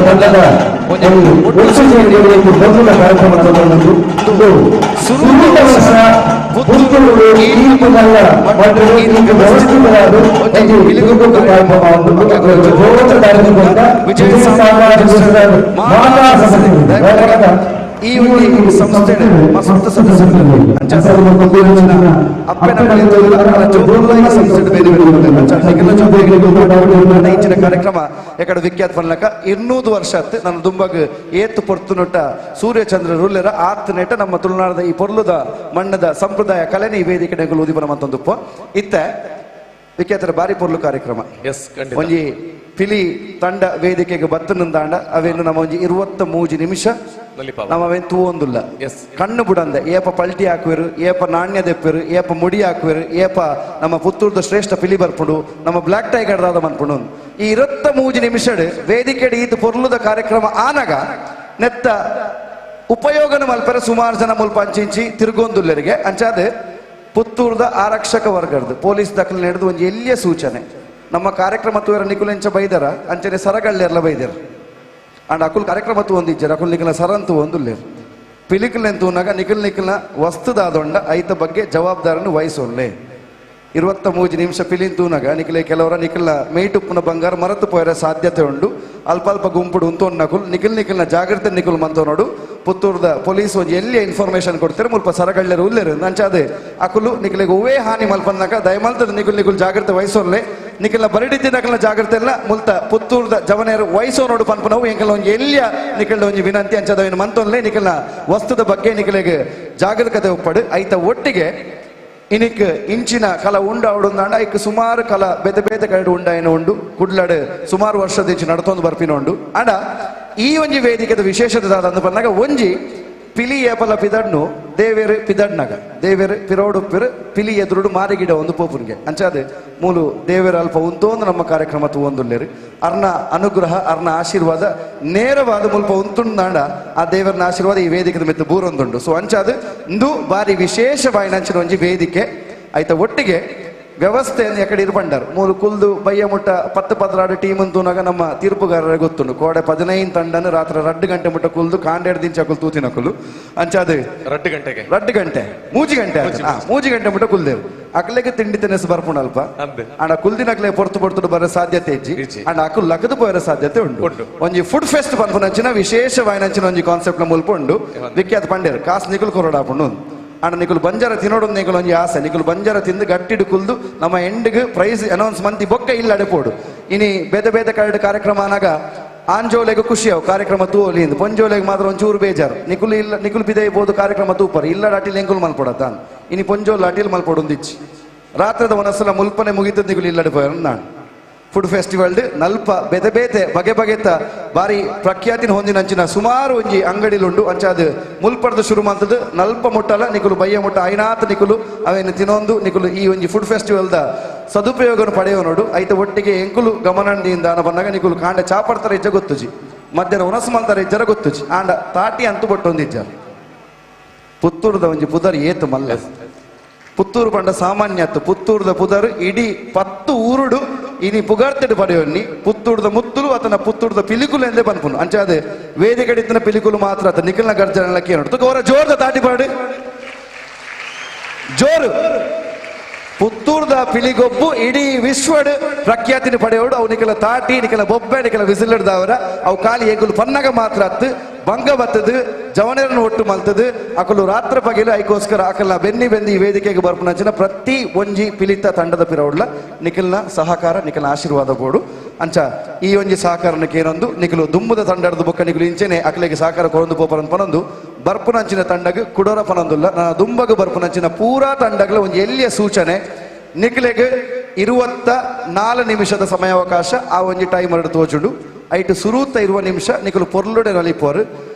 ತಂಡದ ಒಂದು ಒಟ್ಟು ಸೇರಿಗಳಿಗೆ ಮೊದಲ ಕಾರ್ಯಕ್ರಮದ ಒಂದು ಸುರುಳಿತ ವರ್ಷ ಪುತ್ತೂರು ಈ ಮುನ್ನಲ್ಲ ಮತ್ತು ಈಗ ವ್ಯವಸ್ಥಿತವಾದ ಒಂದು ಇಲಿಗುಂಡು ಕಾರ್ಯಕ್ರಮವನ್ನು ಜೋರ ಕಾರ್ಯಕ್ರಮದ ವಿಜಯ ಸಾಮ್ರಾಟ್ ರಿಜಿಸ್ಟರ್ಡ್ ಮಾತಾ ಸಂಸ್ಥೆ ಈ ಒಂದು ಸಂಸ್ಥೆ ಮಸ್ತ್ ಸದಸ್ಯರು ಇಚ್ಚಿನ ಕಾರ್ಯಕ್ರಮ ಎಕಡೆ ವಿಖ್ಯಾತ ಪನ್ಲಕ 200 ವರ್ಷ ನನ್ನ ದುಂಬಗ್ ಏತ್ತು ಪೊರ್ತುನೊಟ್ಟ ಸೂರ್ಯಚಂದ್ರ ರುಲ್ಲೆರ ಆತ್ ನೆಟ ನಮ್ಮ ತುಳುನಾಡದ ಈ ಪೊರ್ಲುದ ಮಣ್ಣದ ಸಂಪ್ರದಾಯ ಕಲೆನ ಈ ವೇದಿಕೆ ಉದಿಪನ ಮತ್ತೊಂದುಪ್ಪ ಇತ್ತ ವಿಖ್ಯಾತರ ಬಾರಿ ಪೊರ್ಲು ಕಾರ್ಯಕ್ರಮ ಒಂಜಿ ಪಿಲಿ ತಂಡ ವೇದಿಕೆಗೆ ಬತ್ತನಂದಾಂಡ ಅವೇನು ನಮ್ಮ ಒಂಜಿ 23 ನಿಮಿಷ ನಮ್ಮವೇನು ತೂವೊಂದುಲ್ಲ ಕಣ್ಣು ಬಿಡಂದೆ ಏಪ ಪಲ್ಟಿ ಹಾಕುವರು ಏಪ ನಾಣ್ಯ ದೆಪ್ಪರು ಏಪ ಮುಡಿ ಹಾಕುವರು ಏಪ ನಮ್ಮ ಪುತ್ತೂರ್ದ ಶ್ರೇಷ್ಠ ಪಿಲಿ ಬರ್ಪುಡು ನಮ್ಮ ಬ್ಲಾಕ್ ಟೈಗರ್ ದಾದ ಮನ್ಪುಡು ಈ 23 ನಿಮಿಷ ವೇದಿಕೆ ಇದು ಪೊರ್ಲುದ ಕಾರ್ಯಕ್ರಮ ಆನಾಗ ನೆತ್ತ ಉಪಯೋಗನ ಮಲ್ಪರ ಸುಮಾರು ಜನ ಮುಲ್ಪ ಅಂಚಿಂಚಿ ತಿರುಗೊಂದುಲ್ಲರಿಗೆ ಅಂಚಾದ ಪುತ್ತೂರ್ದ ಆರಕ್ಷಕ ವರ್ಗದ ಪೊಲೀಸ್ ದಾಖಲೆ ನಡೆದು ಒಂದು ಎಲ್ಲಿಯ ಸೂಚನೆ ನಮ್ಮ ಕಾರ್ಯಕ್ರಮ ತೂರ ನಿಕುಲೆಂಚ ಬೈದರ ಅಂಚನೆ ಸರಗಳ್ಳೆರ್ಲ ಬೈದರ ಅಂಡ್ ಅಕುಲ್ ಕಾರ್ಯಕ್ರಮ ಒಂದಿಜ್ಜರ ಅಕುಲ್ ನಿಖಿಲ ಸರಂತು ಒಂದುಲ್ಲೇರು ಪಿಲಿಕಲ್ನೆಂತ ತೂನಾಗ ನಿಖಿಲ್ನ ವಸ್ತುದಾದೊಂಡ ಐತ ಬಗ್ಗೆ ಜವಾಬ್ದಾರನ್ನು ವಹಿಸೋಲ್ಲೆ 23 ನಿಮಿಷ ಪಿಲಿನ್ ತೂನಾಗ ನಿಖಿಲೆ ಕೆಲವರ ನಿಖಿಲ್ನ ಮೇಯ್ಟುಪ್ಪನ ಬಂಗಾರ ಮರೆತು ಪೋಯರ ಸಾಧ್ಯತೆ ಉಂಡು ಅಲ್ಪ ಅಲ್ಪ ಗುಂಪುಡು ಉಂತೋನ್ ನಕುಲ್ ನಿಖಿಲ್ನ ಜಾಗ್ರತೆ ನಿಖುಲ್ ಮಂತೋನೋಡು ಪುತ್ತೂರ್ದ ಪೊಲೀಸ್ ಒಂದು ಎಲ್ಲಿ ಇನ್ಫಾರ್ಮೇಶನ್ ಕೊಡ್ತಾರೆ ಮುಲ್ಪ ಸರಗಳ್ಳೆರು ಉಲ್ಲೇರು ಅಂಚಾದೆ ಅಕುಲು ನಿಖಿಲೆಗೆ ಒವೇ ಹಾನಿ ಮಲ್ಪನ್ನಾಗ ದಯಮಲ್ತದ ನಿಖುಲ್ ಜಾಗ್ರತೆ ವಹಿಸೋಲ್ಲೆ ನಿಖಿಲ್ನ ಬರಡಿದ್ದಿ ನಕಲ್ನ ಜಾಗ್ರತೆ ಎಲ್ಲ ಮುಲ್ತ ಪುತ್ತೂರ್ದ ಜವನೇರು ವಹಿಸೋನೋಡು ಪನ್ಪನವು ಎಂಕಲ್ ಒಂದು ಎಲ್ಲಿಯ ನಿಖಿಲ್ನ ಒಂದು ವಿನಂತಿ ಅಂಚದವೇನು ಮಂತೋನ್ಲೆ ನಿಖಿಲ್ನ ವಸ್ತುದ ಬಗ್ಗೆ ನಿಖಿಲೆಗೆ ಜಾಗರೂಕತೆ ಒಪ್ಪಡು ಐತ ಒಟ್ಟಿಗೆ ಇನಿಕ್ ಇಂಚಿನ ಕಲ ಉಂಡ ಅವಡುಂದಾಂಡ ಐಕ್ ಸುಮಾರು ಕಲ ಬೇತೆ ಬೇತೆ ಕಡೆ ಉಂಡಾಯನ ಉಂಡು ಕುಡ್ಲಡ್ ಸುಮಾರು ವರ್ಷದ ಇಂಚು ನಡ್ತೊಂದು ಬರ್ಪಿನ ಉಂಡು ಅಂಡ ಈ ಒಂಜಿ ವೇದಿಕೆದ ವಿಶೇಷತೆ ದಾದ ಬಂದಾಗ ಒಂಜಿ ಪಿಲಿ ಏಪಲ ಪಿದಡ್ನು ದೇವೇರು ಪಿದಡ್ನಾಗ ದೇವೇರು ಪಿರೋಡುಪ್ಪಿರು ಪಿಲಿ ಎದುರುಡು ಮಾರಿಗಿಡ ಒಂದು ಪೋಪುನ್ಗೆ ಅಂಚಾದೆ ಮೂಲು ದೇವೇರು ಅಲ್ಪ ಉಂತೋಂದು ನಮ್ಮ ಕಾರ್ಯಕ್ರಮ ತೂವೊಂದುಲ್ಲೇರು ಅರ್ನ ಅನುಗ್ರಹ ಅರ್ನ ಆಶೀರ್ವಾದ ನೇರವಾದ ಮುಲ್ಪ ಉಂತುಂದಾಂಡ ಆ ದೇವರನ ಆಶೀರ್ವಾದ ಈ ವೇದಿಕೆದ ಮೆತ್ತು ಬೂರೊಂದುಂಡು ಸೊ ಅಂಚಾದ ಇಂದು ಬಾರಿ ವಿಶೇಷವಾಯಿನ ಅಂಚಿನ ಒಂಜಿ ವೇದಿಕೆ ಆಯ್ತ ಒಟ್ಟಿಗೆ ವ್ಯವಸ್ಥೆಯನ್ನು ಎಕಡೆ ಇರ್ಬಂಡಾರು ಮೂಲು ಕುಲ್ದು ಬಯ್ಯ ಮುಟ್ಟ 10-16 ಟೀಮ್ ಅಂತೂನಾಗ ನಮ್ಮ ತೀರ್ಪುಗಾರರ ಗೊತ್ತುಂಡು ಕೋಡೆ 15 ತಂಡನು ರಾತ್ರಿ 2 ಗಂಟೆ ಮುಟ್ಟ ಕುಲ್ದು ಕಾಂಡೆಡ್ ದಿಂಚ ಕುಲ್ ತೂತಿನ ಕುಲು ಅಂಚಾದ 2 ಗಂಟೆ 3 ಗಂಟೆ ಮುಟ್ಟ ಕುಲ್ದೇವು ಅಕ್ಲೆಗೆ ತಿಂಡಿ ತಿನಿಸು ಬರ್ಪುಂಡು ಅಲ್ಪ ಅಂಡ ಕುಲ್ದಿನಕ್ಲೆ ಪೊರ್ತು ಬರೋ ಸಾಧ್ಯತೆ ಇಜ್ಜಿ ಅಂಡ ಅಕುಲ್ ಲಗದು ಪೋಯರ ಸಾಧ್ಯತೆ ಉಂಡು ಒಂಜಿ ಫುಡ್ ಫೆಸ್ಟ್ ಪನ್ಪುನಂಚಿನ ವಿಶೇಷವಾಯಿನಂಚಿನ ಒಂಜಿ ಕಾನ್ಸೆಪ್ಟ್ ನ ಮುಲ್ಪ ಉಂಡು ವಿಖ್ಯಾತ ಪಂಡೇರು ಕಾಸು ನಿಕುಲ್ ಕೊರಡಾಪುಂಡು ಅಂಡ್ ನಿಕುಲು ಬಂಜಾರ ತಿನ್ನೋಡು ನಿಕುಲು ಒಂಜಿ ಆಸೆ ನಿಕುಲು ಬಂಜಾರ ತಿಂದು ಗಟ್ಟಿಡು ಕುಲ್ದು ನಮ್ಮ ಎಂಡ್ಗೆ ಪ್ರೈಸ್ ಅನೌನ್ಸ್ ಮಂತಿ ಬೊಕ್ಕ ಇಲ್ಲ ಅಡೆಪೋಡು ಇನಿ ಬೇತೆ ಬೇತೆ ಕರಡು ಕಾರ್ಯಕ್ರಮ ಅನಾಗ ಆಂಜೋಲೆಗೆ ಖುಷಿ ಅವು ಕಾರ್ಯಕ್ರಮ ತೂಲಿಂದು ಪೊಂಜೋಲೆಗೆ ಮಾತ್ರ ಒಂಚೂರು ಬೇಜಾರು ನಿಕುಲು ಬಿದೈಬೋದು ಕಾರ್ಯಕ್ರಮ ತೂಪರು ಇಲ್ಲ ಅಟಿಲ್ ಎಂಕುಲು ಮಲ್ಪಡ ತಾನು ಇನಿ ಪೊಂಜೋಲ್ ಅಟಿಲ್ ಮಲ್ಪಡು ಒಂದಿಚ್ಚಿ ರಾತ್ರದ ಒಂದೊಂದ್ಸಲ ಮುಲ್ಪನೆ ಮುಗಿತದ ನಿಕುಲು ಇಲ್ಲ ಅಡಿಪೋಯ ನಾನು ಫುಡ್ ಫೆಸ್ಟಿವಲ್ ನಲ್ಪ ಬೇತೆ ಬೇತೆ ಬಗೆ ಬಗೆತ ಬಾರಿ ಪ್ರಖ್ಯಾತಿನ ಹೊಂದಿನಂಚಿನ ಸುಮಾರು ಒಂಜಿ ಅಂಗಡಿಲುಂಡು ಅಂಚಾದ ಮುಲ್ಪಡ್ದು ಶುರು ಮಾಡ್ತದ ನಲ್ಪ ಮುಟ್ಟಲ್ಲ ನಿಕುಲು ಬಯ್ಯ ಮುಟ್ಟ ಐನಾತ್ ನಿಕುಲು ಅವೇನು ತಿನ್ನೊಂದು ನಿಕುಲು ಈ ಒಂಜಿ ಫುಡ್ ಫೆಸ್ಟಿವಲ್ದ ಸದುಪಯೋಗವನ್ನು ಪಡೆಯೋ ನೋಡು ಐತ ಒಟ್ಟಿಗೆ ಎಂಕುಲು ಗಮನದಿಂದ ಬಂದಾಗ ನಿಕುಲು ಕಾಂಡೆ ಚಾಪಡ್ತಾರೆ ಇಜ್ಜ ಗೊತ್ತುಜಿ ಮಧ್ಯಾಹ್ನ ಉನಸು ಮಲ್ತಾರೆ ಇಜ್ಜರ ಗೊತ್ತುಜಿ ಆಂಡ ತಾಟಿ ಅಂತೂ ಬಟ್ಟೊಂದಿಜ್ಜಾರ ಪುತ್ತೂರ್ದ ಒಂಜಿ ಪುದರ್ ಏತು ಮಲ್ಲ ಪುತ್ತೂರು ಪಂಡ ಸಾಮಾನ್ಯತ್ತು ಪುತ್ತೂರ್ದ ಪುದರ್ ಇಡೀ 10 ಊರುಡು ಇನಿ ಪುಗಾರ್ತೆಡು ಪಡೆಯೋನಿ ಪುತ್ತೂರ್ದ ಮುತ್ತುಲು ಆತನ ಪುತ್ತೂರ್ದ ಪಿಲಿಕುಲು ಎಂದೇ ಪನ್ಪುನು ಅಂಚಾದೆ ವೇದಿಕೆಡಿತ್ತಿನ ಪಿಲಿಕುಲು ಮಾತ್ರ ಆತ ನಿಖಿಲ್ನ ಗರ್ಜನ ಕೇಳೋಡು ಅವರ ಜೋರ್ದ ತಾಟಿ ಪಾಡು ಜೋರು ಪುತ್ತೂರ್ದ ಪಿಲಿಗೊಬ್ಬು ಇಡೀ ವಿಶ್ವಡ್ ಪ್ರಖ್ಯಾತಿನ ಪಡೆಯೋಡು ಅವು ನಿಖಲ ತಾಟಿ ನಿಖಲ ಬೊಬ್ಬೆ ನಿಖಲ ವಿಸಿಲಿಡ್ದವರ ಅವು ಖಾಲಿ ಏಗುಲು ಪನ್ನಗ ಮಾತ್ರ ಅತ್ತು ಭಂಗ ಬತ್ತದು ಜವನೇರನ್ನು ಒಟ್ಟು ಮಲ್ತದು ಅಕಲು ರಾತ್ರ ಪಗೆಲು ಐಕೋಸ್ಕರ ಅಕಲ್ನ ಬೆನ್ನಿ ಈ ವೇದಿಕೆಗೆ ಬರ್ಪುನಂಚಿನ ಪ್ರತಿ ಒಂಜಿ ಪಿಲಿತ ತಂಡದ ಪಿರವುಡ್ಲ ನಿಖಿಲ್ನ ಸಹಕಾರ ನಿಖಿಲ್ನ ಆಶೀರ್ವಾದ ಬೋಡು ಅಂಚ ಈ ಒಂಜಿ ಸಹಕಾರಕ್ಕೆ ಏನೊಂದು ನಿಖಲು ದುಮ್ಮದ ತಂಡದ ಬೊಕ್ಕ ನಿಖಲು ಇಂಚೆನೆ ಅಕಲಿಗೆ ಸಹಕಾರ ಕೊರೊಂದು ಪೋಪರನ್ ಪನೊಂದು ಬರ್ಪುನಂಚಿನ ತಂಡಗೆ ಕುಡೋರ ಪನೊಂದುಲ್ಲ ನಾ ದುಂಬಗ ಬರ್ಪುನಂಚಿನ ಪೂರಾ ತಂಡಗಳ ಒಂದು ಎಲ್ಲಿಯ ಸೂಚನೆ ನಿಖಿಲೆಗೆ 24 ನಿಮಿಷದ ಸಮಯಾವಕಾಶ ಆ ಒಂಜಿ ಟೈಮ್ ಎರಡು ತೋಜುಂಡು ಐಟು ಸುರೂತ 20 ನಿಮಿಷ ನಿಖಲು ಪೊರ್ಲುಡೆ ನಲಿಪೋರು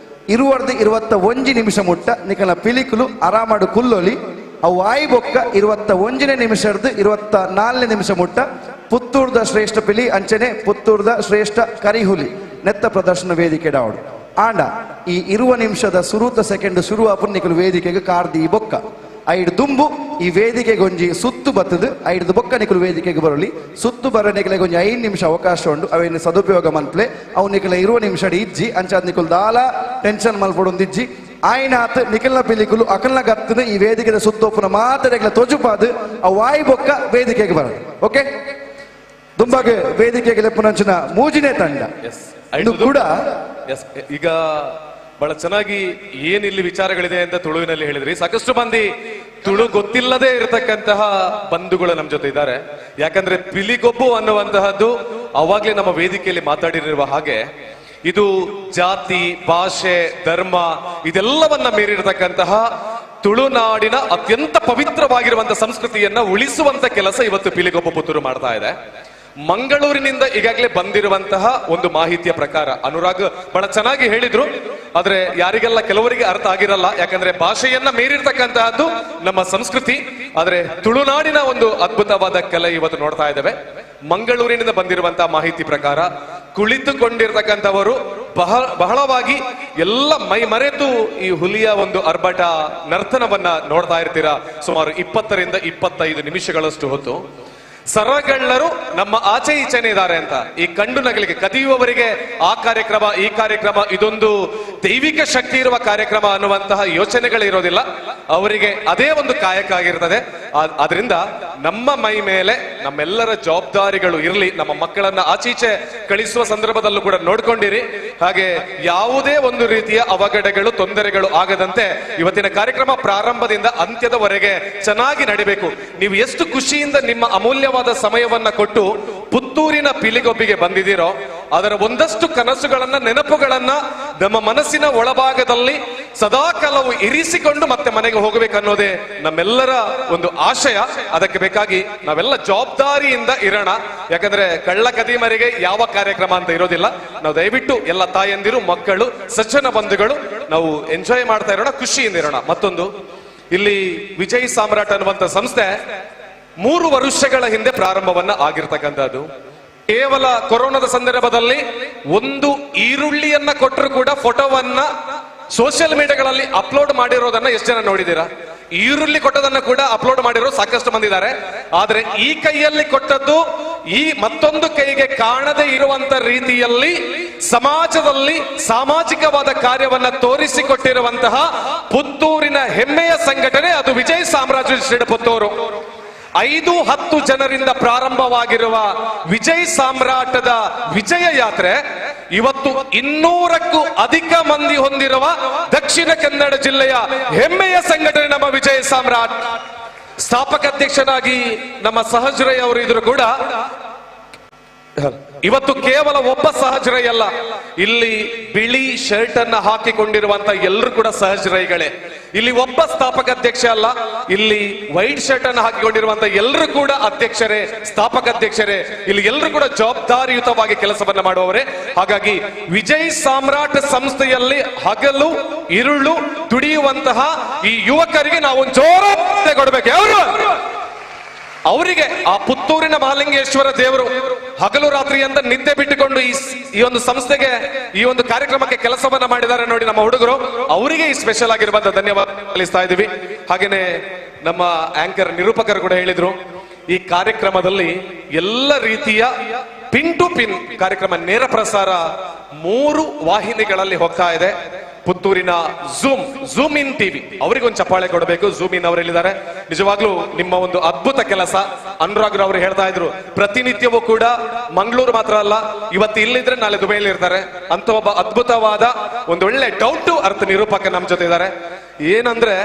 21 ನಿಮಿಷ ಮುಟ್ಟ ನಿಖಲ ಪಿಲಿಕುಲು ಆರಾಮಾಡು ಕುಲ್ಲೊಲಿ ಅವು ಆಯಿ ಬೊಕ್ಕ 21 ನಿಮಿಷದ 24 ನಿಮಿಷ ಮುಟ್ಟ ಪುತ್ತೂರ್ದ ಶ್ರೇಷ್ಠ ಪಿಲಿ ಅಂಚನೆ ಪುತ್ತೂರ್ದ ಶ್ರೇಷ್ಠ ಕರಿಹುಲಿ ನೆತ್ತ ಪ್ರದರ್ಶನ ವೇದಿಕೆ ಡಾವಡು ಆಂಡ ಈ 20 ನಿಮಿಷದ ಸುರುತ ಸೆಕೆಂಡ್ ಶುರು ಅಪುನ್ನಿಕಲು ವೇದಿಕೆಗೆ ಕಾರ್ದಿ ಬೊಕ್ಕ ಐಡ್ ದುಂಬು ಈ ವೇದಿಕೆಗೆ ಒಂಜಿ ಸುತ್ತು ಬತ್ತದು ಐಡ್ದು ಬೊಕ್ಕ ನಿಕಲು ವೇದಿಕೆಗೆ ಬರಲಿ ಸುತ್ತು ಬರನಿಕಲೆಗೆ ಒಂಜಿ 5 ನಿಮಿಷ ಅವಕಾಶ ಉಂಡು ಅವೇನು ಸದುಪಯೋಗ ಮನ್ಪ್ಲೆ ಅವು ನಿಕಲ 20 ನಿಮಿಷ ಇಜ್ಜಿ ಅಂಚಾದ ನಿಕುಲು ದಾಲ ಟೆನ್ಷನ್ ಮಲ್ಪಡೊಂದಿಜ್ಜಿ ಆಯ್ನಾತ್ ನಿಖಲ್ನ ಪಿಲಿಕುಲು ಅಕಲ್ನ ಗತ್ತದ ಈ ವೇದಿಕೆದ ಸುತ್ತೋಪುನ ಮಾತರೆಗಳ ತೊಜುಪಾದು ಆ ವಾಯಿ ಬೊಕ್ಕ ವೇದಿಕೆಗೆ ಬರದು ಓಕೆ ದುಂಬಾಗೆ ವೇದಿಕೆಗೆ ಲೆಪ್ಪುನಂಚಿನ ಮೂಜಿನೇ ತಂಡ ಇದು ಕೂಡ ಈಗ ಬಹಳ ಚೆನ್ನಾಗಿ ಏನಿಲ್ಲಿ ವಿಚಾರಗಳಿದೆ ಅಂತ ತುಳುವಿನಲ್ಲಿ ಹೇಳಿದ್ರಿ. ಸಾಕಷ್ಟು ಮಂದಿ ತುಳು ಗೊತ್ತಿಲ್ಲದೆ ಇರತಕ್ಕಂತಹ ಬಂಧುಗಳು ನಮ್ಮ ಜೊತೆ ಇದ್ದಾರೆ. ಯಾಕಂದ್ರೆ ಪಿಲಿಗೊಬ್ಬು ಅನ್ನುವಂತಹದ್ದು ಅವಾಗ್ಲೇ ನಮ್ಮ ವೇದಿಕೆಯಲ್ಲಿ ಮಾತಾಡಿರುವ ಹಾಗೆ ಇದು ಜಾತಿ, ಭಾಷೆ, ಧರ್ಮ ಇದೆಲ್ಲವನ್ನ ಮೀರಿರತಕ್ಕಂತಹ ತುಳುನಾಡಿನ ಅತ್ಯಂತ ಪವಿತ್ರವಾಗಿರುವಂತಹ ಸಂಸ್ಕೃತಿಯನ್ನ ಉಳಿಸುವಂತ ಕೆಲಸ ಇವತ್ತು ಪಿಲಿಗೊಬ್ಬ ಪುತ್ತೂರು ಮಾಡ್ತಾ ಇದೆ. ಮಂಗಳೂರಿನಿಂದ ಈಗಾಗಲೇ ಬಂದಿರುವಂತಹ ಒಂದು ಮಾಹಿತಿಯ ಪ್ರಕಾರ ಅನುರಾಗ್ ಬಹಳ ಚೆನ್ನಾಗಿ ಹೇಳಿದ್ರು. ಆದ್ರೆ ಯಾರಿಗೆಲ್ಲ ಕೆಲವರಿಗೆ ಅರ್ಥ ಆಗಿರಲ್ಲ, ಯಾಕಂದ್ರೆ ಭಾಷೆಯನ್ನ ಮೀರಿರ್ತಕ್ಕಂತಹದ್ದು ನಮ್ಮ ಸಂಸ್ಕೃತಿ. ಆದ್ರೆ ತುಳುನಾಡಿನ ಒಂದು ಅದ್ಭುತವಾದ ಕಲೆ ಇವತ್ತು ನೋಡ್ತಾ ಇದ್ದೇವೆ. ಮಂಗಳೂರಿನಿಂದ ಬಂದಿರುವಂತಹ ಮಾಹಿತಿ ಪ್ರಕಾರ ಕುಳಿತುಕೊಂಡಿರ್ತಕ್ಕಂಥವರು ಬಹಳವಾಗಿ ಎಲ್ಲ ಮೈ ಮರೆತು ಈ ಹುಲಿಯ ಒಂದು ಅರ್ಭಟ ನರ್ತನವನ್ನ ನೋಡ್ತಾ ಇರ್ತೀರಾ. ಸುಮಾರು 20 ರಿಂದ 25 ನಿಮಿಷಗಳಷ್ಟು ಹೊತ್ತು ಸರಗಳ್ಳರು ನಮ್ಮ ಆಚೆ ಈಚೆನೇ ಇದ್ದಾರೆ ಅಂತ ಈ ಕಂಡು ನಗಲಿಗೆ ಕದಿಯುವವರಿಗೆ ಆ ಕಾರ್ಯಕ್ರಮ ಈ ಕಾರ್ಯಕ್ರಮ ಇದೊಂದು ದೈವಿಕ ಶಕ್ತಿ ಇರುವ ಕಾರ್ಯಕ್ರಮ ಅನ್ನುವಂತಹ ಯೋಚನೆಗಳಿರೋದಿಲ್ಲ. ಅವರಿಗೆ ಅದೇ ಒಂದು ಕಾಯಕ ಆಗಿರ್ತದೆ. ಆದ್ರಿಂದ ನಮ್ಮ ಮೈ ಮೇಲೆ ನಮ್ಮೆಲ್ಲರ ಜವಾಬ್ದಾರಿಗಳು ಇರಲಿ. ನಮ್ಮ ಮಕ್ಕಳನ್ನ ಆಚೀಚೆ ಕಳಿಸುವ ಸಂದರ್ಭದಲ್ಲೂ ಕೂಡ ನೋಡ್ಕೊಂಡಿರಿ. ಹಾಗೆ ಯಾವುದೇ ಒಂದು ರೀತಿಯ ಅವಘಡಗಳು ತೊಂದರೆಗಳು ಆಗದಂತೆ ಇವತ್ತಿನ ಕಾರ್ಯಕ್ರಮ ಪ್ರಾರಂಭದಿಂದ ಅಂತ್ಯದವರೆಗೆ ಚೆನ್ನಾಗಿ ನಡಿಬೇಕು. ನೀವು ಎಷ್ಟು ಖುಷಿಯಿಂದ ನಿಮ್ಮ ಅಮೂಲ್ಯ ಸಮಯವನ್ನ ಕೊಟ್ಟು ಪುತ್ತೂರಿನ ಪಿಲಿಗೊಬ್ಬಿಗೆ ಬಂದಿದ್ದೀರೋ ಅದರ ಒಂದಷ್ಟು ಕನಸುಗಳನ್ನ ನೆನಪುಗಳನ್ನ ನಮ್ಮ ಮನಸ್ಸಿನ ಒಳಭಾಗದಲ್ಲಿ ಸದಾ ಕಾಲವು ಇರಿಸಿಕೊಂಡು ಮತ್ತೆ ಮನೆಗೆ ಹೋಗಬೇಕನ್ನೋದೇ ನಮ್ಮೆಲ್ಲರ ಒಂದು ಆಶಯ. ಅದಕ್ಕೆ ಬೇಕಾಗಿ ನಾವೆಲ್ಲ ಜವಾಬ್ದಾರಿಯಿಂದ ಇರೋಣ. ಯಾಕಂದ್ರೆ ಕಳ್ಳ ಕದಿಮರಿಗೆ ಯಾವ ಕಾರ್ಯಕ್ರಮ ಅಂತ ಇರೋದಿಲ್ಲ. ನಾವು ದಯವಿಟ್ಟು ಎಲ್ಲ ತಾಯಂದಿರು, ಮಕ್ಕಳು, ಸಜ್ಜನ ಬಂಧುಗಳು ನಾವು ಎಂಜಾಯ್ ಮಾಡ್ತಾ ಇರೋಣ, ಖುಷಿಯಿಂದ ಇರೋಣ. ಮತ್ತೊಂದು, ಇಲ್ಲಿ ವಿಜಯ್ ಸಾಮ್ರಾಟ್ ಅನ್ನುವಂತ ಸಂಸ್ಥೆ 3 ವರ್ಷಗಳ ಹಿಂದೆ ಪ್ರಾರಂಭವನ್ನ ಆಗಿರ್ತಕ್ಕಂಥದ್ದು. ಕೇವಲ ಕೊರೋನಾದ ಸಂದರ್ಭದಲ್ಲಿ ಒಂದು ಈರುಳ್ಳಿಯನ್ನ ಕೊಟ್ಟರು ಕೂಡ ಫೋಟೋವನ್ನ ಸೋಷಿಯಲ್ ಮೀಡಿಯಾಗಳಲ್ಲಿ ಅಪ್ಲೋಡ್ ಮಾಡಿರೋದನ್ನ ಎಷ್ಟು ಜನ ನೋಡಿದೀರಾ? ಈರುಳ್ಳಿ ಕೊಟ್ಟದನ್ನ ಕೂಡ ಅಪ್ಲೋಡ್ ಮಾಡಿರೋ ಸಾಕಷ್ಟು ಮಂದಿ ಇದ್ದಾರೆ. ಆದ್ರೆ ಈ ಕೈಯಲ್ಲಿ ಕೊಟ್ಟದ್ದು ಈ ಮತ್ತೊಂದು ಕೈಗೆ ಕಾಣದೇ ಇರುವಂತ ರೀತಿಯಲ್ಲಿ ಸಮಾಜದಲ್ಲಿ ಸಾಮಾಜಿಕವಾದ ಕಾರ್ಯವನ್ನ ತೋರಿಸಿಕೊಟ್ಟಿರುವಂತಹ ಪುತ್ತೂರಿನ ಹೆಮ್ಮೆಯ ಸಂಘಟನೆ ಅದು ವಿಜಯ್ ಸಾಮ್ರಾಟ್ ಪುತ್ತೂರು. 5-10 ಜನರಿಂದ ಪ್ರಾರಂಭವಾಗಿರುವ ವಿಜಯ್ ಸಾಮ್ರಾಟದ ವಿಜಯ ಯಾತ್ರೆ ಇವತ್ತು 200ಕ್ಕೂ ಅಧಿಕ ಮಂದಿ ಹೊಂದಿರುವ ದಕ್ಷಿಣ ಕನ್ನಡ ಜಿಲ್ಲೆಯ ಹೆಮ್ಮೆಯ ಸಂಘಟನೆ ನಮ್ಮ ವಿಜಯ್ ಸಾಮ್ರಾಟ್. ಸ್ಥಾಪಕ ಅಧ್ಯಕ್ಷನಾಗಿ ನಮ್ಮ ಸಹಜ್ರೈ ಅವರು ಇದ್ರು ಕೂಡ ಇವತ್ತು ಕೇವಲ ಒಬ್ಬ ಸಹಜ್ರೈ ಅಲ್ಲ, ಇಲ್ಲಿ ಬಿಳಿ ಶರ್ಟ್ ಅನ್ನ ಹಾಕಿಕೊಂಡಿರುವಂತ ಎಲ್ಲರೂ ಕೂಡ ಸಹಜ್ರೈಗಳೇ. ಇಲ್ಲಿ ಒಬ್ಬ ಸ್ಥಾಪಕ ಅಧ್ಯಕ್ಷ ಅಲ್ಲ, ಇಲ್ಲಿ ವೈಟ್ ಶರ್ಟ್ ಅನ್ನು ಹಾಕಿಕೊಂಡಿರುವಂತ ಎಲ್ಲರೂ ಕೂಡ ಅಧ್ಯಕ್ಷರೇ, ಸ್ಥಾಪಕ ಅಧ್ಯಕ್ಷರೇ. ಇಲ್ಲಿ ಎಲ್ಲರೂ ಕೂಡ ಜವಾಬ್ದಾರಿಯುತವಾಗಿ ಕೆಲಸವನ್ನ ಮಾಡುವವರೇ. ಹಾಗಾಗಿ ವಿಜಯ್ ಸಾಮ್ರಾಟ್ ಸಂಸ್ಥೆಯಲ್ಲಿ ಹಗಲು ಇರುಳು ದುಡಿಯುವಂತಹ ಈ ಯುವಕರಿಗೆ ನಾವು ಜೋರ ಕೊಡಬೇಕು. ಅವರಿಗೆ ಆ ಪುತ್ತೂರಿನ ಮಹಾಲಿಂಗೇಶ್ವರ ದೇವರು ಹಗಲು ರಾತ್ರಿ ಅಂತ ನಿದ್ದೆ ಬಿಟ್ಟುಕೊಂಡು ಈ ಒಂದು ಸಂಸ್ಥೆಗೆ ಈ ಒಂದು ಕಾರ್ಯಕ್ರಮಕ್ಕೆ ಕೆಲಸವನ್ನ ಮಾಡಿದ್ದಾರೆ ನೋಡಿ ನಮ್ಮ ಹುಡುಗರು. ಅವರಿಗೆ ಈ ಸ್ಪೆಷಲ್ ಆಗಿರುವಂತ ಧನ್ಯವಾದ ಸಲ್ಲಿಸ್ತಾ ಇದ್ದೀವಿ. ಹಾಗೇನೆ ನಮ್ಮ ಆಂಕರ್ ನಿರೂಪಕರು ಕೂಡ ಹೇಳಿದ್ರು, ಈ ಕಾರ್ಯಕ್ರಮದಲ್ಲಿ ಎಲ್ಲ ರೀತಿಯ ಪಿನ್ ಟು ಪಿನ್ ಕಾರ್ಯಕ್ರಮ ನೇರ ಪ್ರಸಾರ 3 ವಾಹಿನಿಗಳಲ್ಲಿ ಹೋಗ್ತಾ ಇದೆ. ಪುತ್ತೂರಿನ ಝೂಮ್ ಇನ್ ಟಿವಿ ಅವರಿಗೆ ಒಂದು ಚಪ್ಪಾಳೆ ಕೊಡಬೇಕು. ಝೂಮ್ ಇನ್ ಅವರೆಲ್ಲಿದ್ದಾರೆ, ನಿಜವಾಗ್ಲೂ ನಿಮ್ಮ ಒಂದು ಅದ್ಭುತ ಕೆಲಸ. ಅನುರಾಗ್ ಅವರು ಹೇಳ್ತಾ ಇದ್ರು, ಪ್ರತಿನಿತ್ಯವೂ ಕೂಡ ಮಂಗಳೂರು ಮಾತ್ರ ಅಲ್ಲ, ಇವತ್ತು ಇಲ್ಲಿದ್ರೆ ನಾಳೆ ದುಬೈಲಿ ಇರ್ತಾರೆ ಅಂತ ಒಬ್ಬ ಅದ್ಭುತವಾದ ಒಂದು ಒಳ್ಳೆ ಡೌಟ್ ಟು ಅರ್ಥ ನಿರೂಪಕ ನಮ್ಮ ಜೊತೆ ಇದ್ದಾರೆ. ಏನಂದ್ರೆ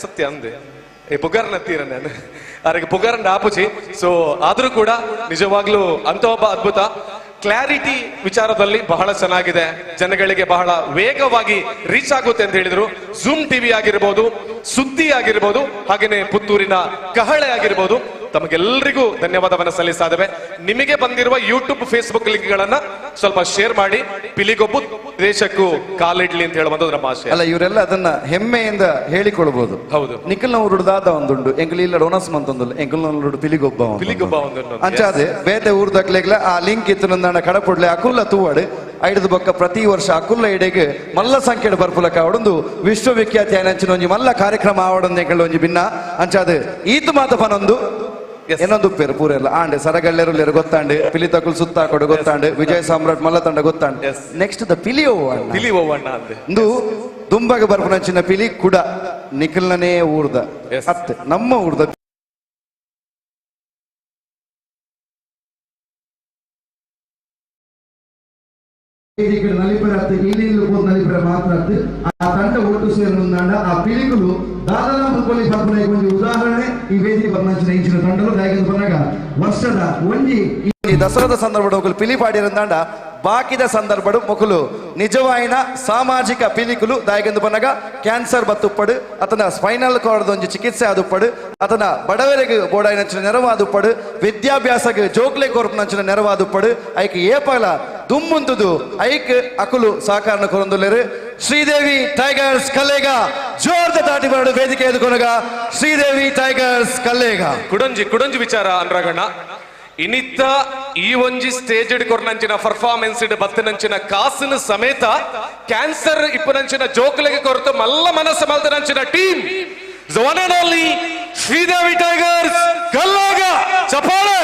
ಸತ್ಯ ಅಂದೆ ಪುಗಾರ್ನ ತೀರ ನಾನು ಅವರಿಗೆ ಪುಗಾರ್ನ ಆಪುಚಿ. ಸೊ ಆದ್ರೂ ಕೂಡ ನಿಜವಾಗ್ಲೂ ಅಂತ ಒಬ್ಬ ಅದ್ಭುತ. ಕ್ಲಾರಿಟಿ ವಿಚಾರದಲ್ಲಿ ಬಹಳ ಚೆನ್ನಾಗಿದೆ, ಜನಗಳಿಗೆ ಬಹಳ ವೇಗವಾಗಿ ರೀಚ್ ಆಗುತ್ತೆ ಅಂತ ಹೇಳಿದ್ರು. ಝೂಮ್ ಟಿವಿ ಆಗಿರ್ಬೋದು, ಸುದ್ದಿ ಆಗಿರ್ಬೋದು, ಹಾಗೇನೆ ಪುತ್ತೂರಿನ ಕಹಳೆ ಆಗಿರ್ಬೋದು, ತಮಗೆಲ್ಲರಿಗೂ ಧನ್ಯವಾದವನ್ನ ಸಲ್ಲಿಸ್ತಾ ಇದ್ದೇವೆ. ನಿಮಗೆ ಬಂದಿರುವ ಯೂಟ್ಯೂಬ್, ಫೇಸ್ಬುಕ್ ಲಿಂಕ್ಗಳನ್ನ ಸ್ವಲ್ಪ ಶೇರ್ ಮಾಡಿ ಪಿಲಿಗೊಬ್ಬು ದೇಶಕ್ಕೂ ಕಾಲಿಡ್ಲಿ ಅಂತ ಹೇಳುವಂಥದ್ದು ನಮ್ಮ ಆಶಯ. ಅಲ್ಲ ಇವರೆಲ್ಲ ಅದನ್ನ ಹೆಮ್ಮೆಯಿಂದ ಹೇಳಿಕೊಳ್ಬಹುದು. ಹೌದು. ನಿಖಿಲ್ ಉರುಡ್ದಾದ ಒಂದುಂಡು ಎಂಕಲ್ ಇಲ್ಲ ಡೋನಸ್ ಮಂತೊಂದುಲ್ಲ ಎಂಕಲ್ ಉರುಡು ಪಿಲಿಗೊಬ್ಬ ಅಂಚಾದೆ ಬೇತೆ ಊರ್ ದಕ್ಲೆಗ್ಲ ಆ ಲಿಂಕ್ ಇತ್ತು ನಂದಣ್ಣ ಕಡಪುಡ್ಲೆ ಅಕುಲ್ಲ ತೂವಾಡು ಐಡದ ಬೊಕ್ಕ ಪ್ರತಿ ವರ್ಷ ಅಕುಲ್ಲ ಇಡೆಗೆ ಮಲ್ಲ ಸಂಖ್ಯೆಡ್ ಬರ್ಪುಲಕ ಅವಡೊಂದು ವಿಶ್ವವಿಖ್ಯಾತಿ ಆಯ್ನಂಚಿನ ಒಂಜಿ ಮಲ್ಲ ಕಾರ್ಯಕ್ರಮ ಆವಡೊಂದು ಎಂಕಲ್ ಒಂಜಿ ಭಿನ್ನ ಅಂಚಾದೆ ಈತು ಮಾತ ಪನೊಂದು ಏನೊಂದು ಉಪ್ಪೇರು ಪೂರೆಲ್ಲ ಆಂಡೆ ಸರಗಳ್ಳೆರುಲ್ಲೇರು ಗೊತ್ತಾಂಡು ಪಿಲಿ ತಕುಲ್ ಸುತ್ತಾಕೊಡು ಗೊತ್ತಾಂಡು ವಿಜಯ ಸಾಮ್ರಾಟ್ ಮಲ್ಲ ತಂಡ ಗೊತ್ತಾಂಡು ನೆಕ್ಸ್ಟ್ ದ ಪಿಲಿ ಓವಣ್ಣ ಒಂದು ದುಂಬಗೆ ಬರ್ಪುನಂಚಿನ ಪಿಲಿ ಕುಡ ನಿಖಿಲ್ನೇ ಊರ್ದ ಅತ್ತೆ ನಮ್ಮ ಊರ್ದ నలిపరత్తు ఇల్లు పోదు నలిపర మాత్రత్తు ఆ తంట ఒట్టు సేరుందండ ఆ పిలికులు దాదాపు కొన్ని పర్పనే కొంచెం ఉదాహరణೆ ಈ ವೇದಿಕೆ ಬರ್ನಂಚಿನ ಇಂಚಿನ ತಂಡಲು ದಾಯಕದ ಪನ್ನಗ ವರ್ಷದ ಒಂಜಿ ಈ ದಸರಾದ ಸಂದರ್ಭದ ఒకరు పిలి పాడిరందండ ಬಾಕಿದ ಸಂದರ್ಭಡು ಮೊಕಲು ನಿಜವಾಯಿನ ಸಾಮಾಜಿಕ ಪಿಲಿಕುಲು ದಾಯಗೆಂದು ಬನ್ನಗ ಕ್ಯಾನ್ಸರ್ ಬತ್ತುಪ್ಪಡು ಅತನ ಸ್ಪೈನಲ್ ಕಾರ್ಡ್ ಒಂಜಿ ಚಿಕಿತ್ಸೆ ಆದುಪ್ಪಡು ಅತನ ಬಡವರಿಗೆ ಬೋಡಾಯಿನಂಚಿನ ನೆರವಾದುಪ್ಪಡು ವಿದ್ಯಾಭ್ಯಾಸಕ್ಕೆ ಜೋಕ್ಲೆ ಕೋರ್ಪ್ ನಂಚಿನ ನೆರವಾದುಪ್ಪಡು ಐಕ್ ಏಪಲ ದುಮ್ಮುಂತುದು ಐಕ್ ಅಕುಲು ಸಾಕಾರನ ಕೊರೊಂದುಲ್ಲೆರು ಶ್ರೀದೇವಿ ಟೈಗರ್ಸ್ ಕಲ್ಲೇಗ ಜೋರ್ದ ದಾಟಿ ಬರಡು ವೇದಿಕೆ ಎದುಕೊನಗ ಶ್ರೀದೇವಿ ಟೈಗರ್ಸ್ ಕಲ್ಲೇಗ ಕುಡಂಜಿ ವಿಚಾರ ಅನ್ರಗಣ್ಣ ಇನ್ನಿತ್ತ ಈ ಒಂಜಿ ಸ್ಟೇಜ್ ಕೊರ್ನಂಚಿನ ಪರ್ಫಾರ್ಮೆನ್ಸ್ ಬತ್ತನಂಚಿನ ಕಾಸಿನ ಸಮೇತ ಕ್ಯಾನ್ಸರ್ ಇಪ್ಪನಂಚಿನ ಜೋಕ್ಲೆಗೆ ಕೊರತು ಮಲ್ಲ ಮನಸ್ಸು ಮಲ್ತನಂಚಿನ team one and only Sridevi tigers ಕಲ್ಲಾಗ ಚಪ್ಪಾಳೆ.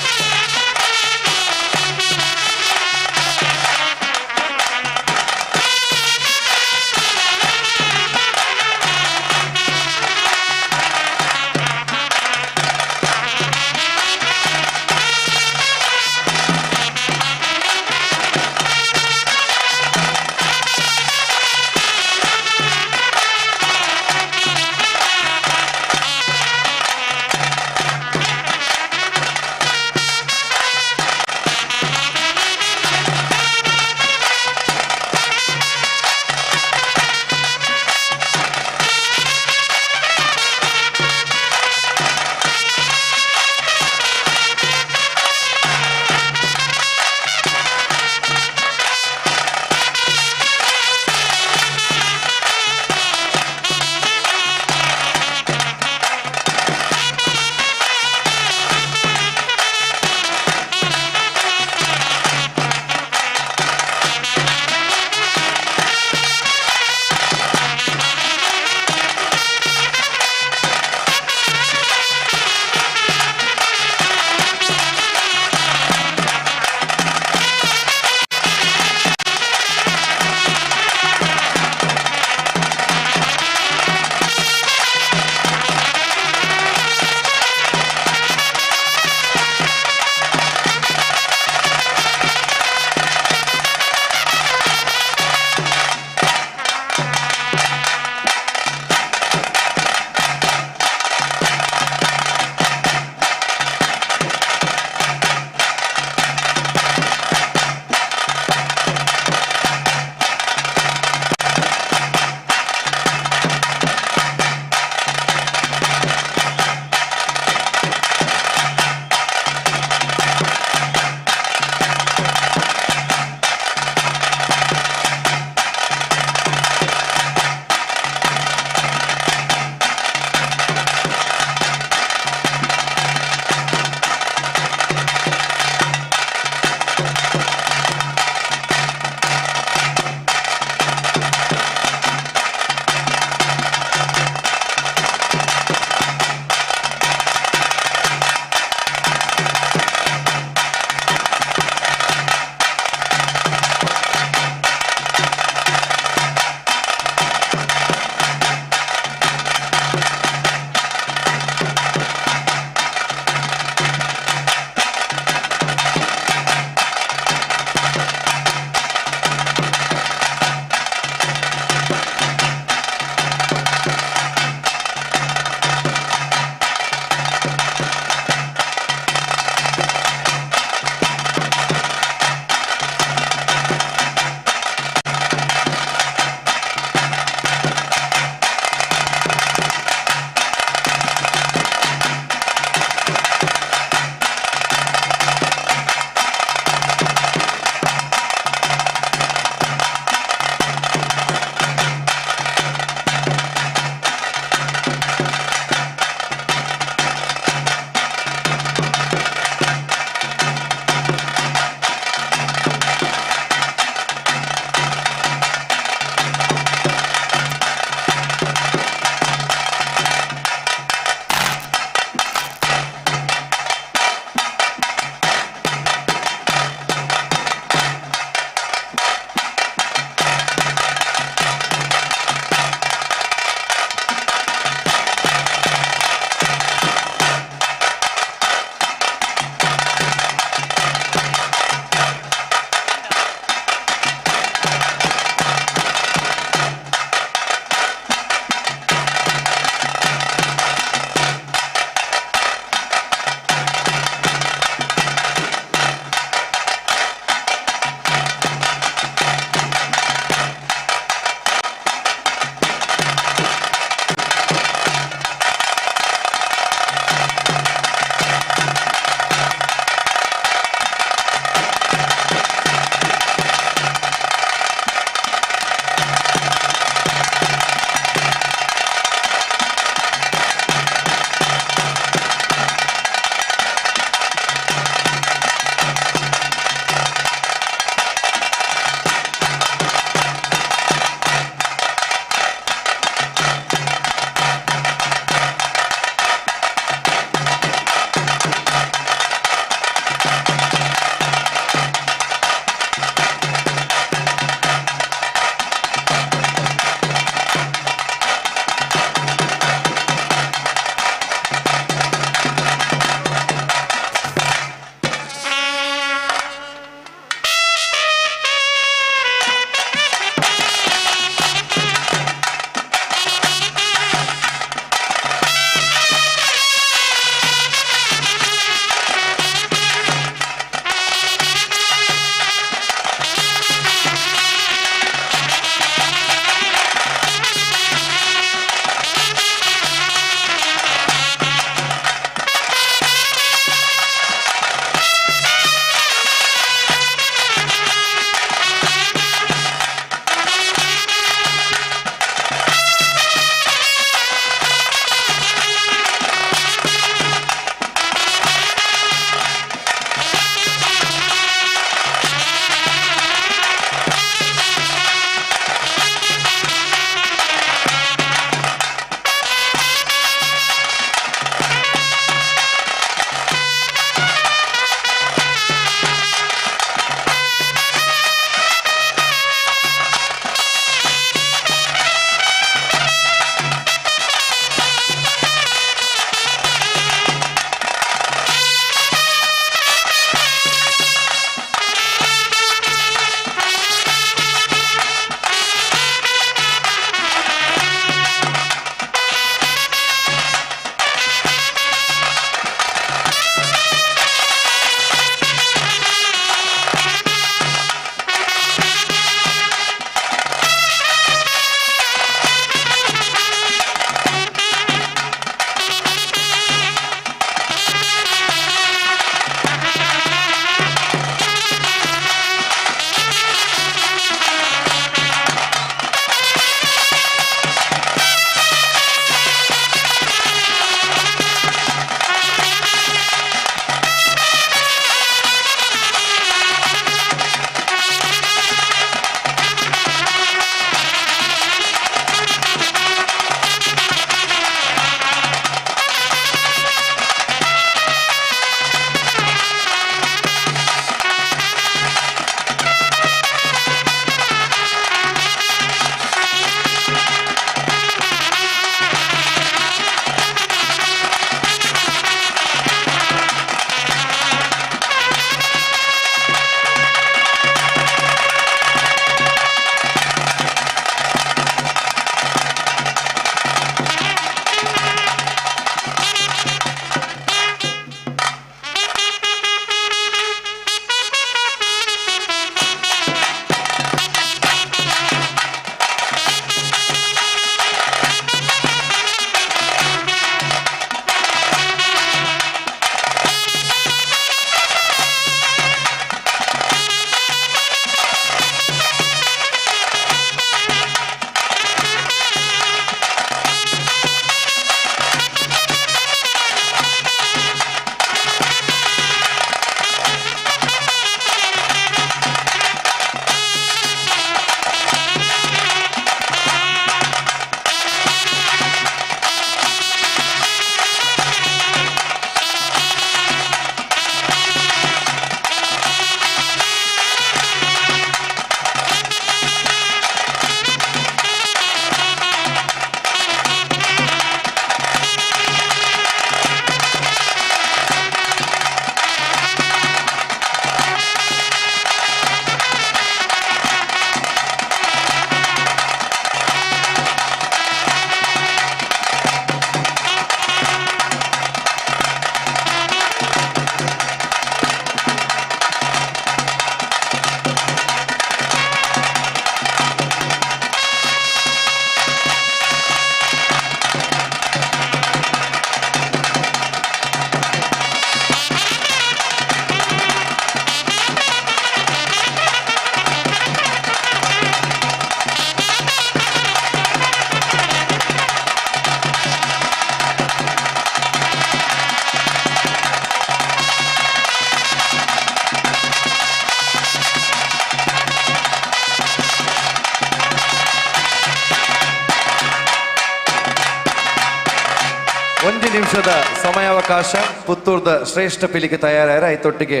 ನಿಮಿಷದ ಸಮಯಾವಕಾಶ ಪುತ್ತೂರದ ಶ್ರೇಷ್ಠ ಪಿಲಿಗೆ ತಯಾರಾರ ಐತೊಟ್ಟಿಗೆ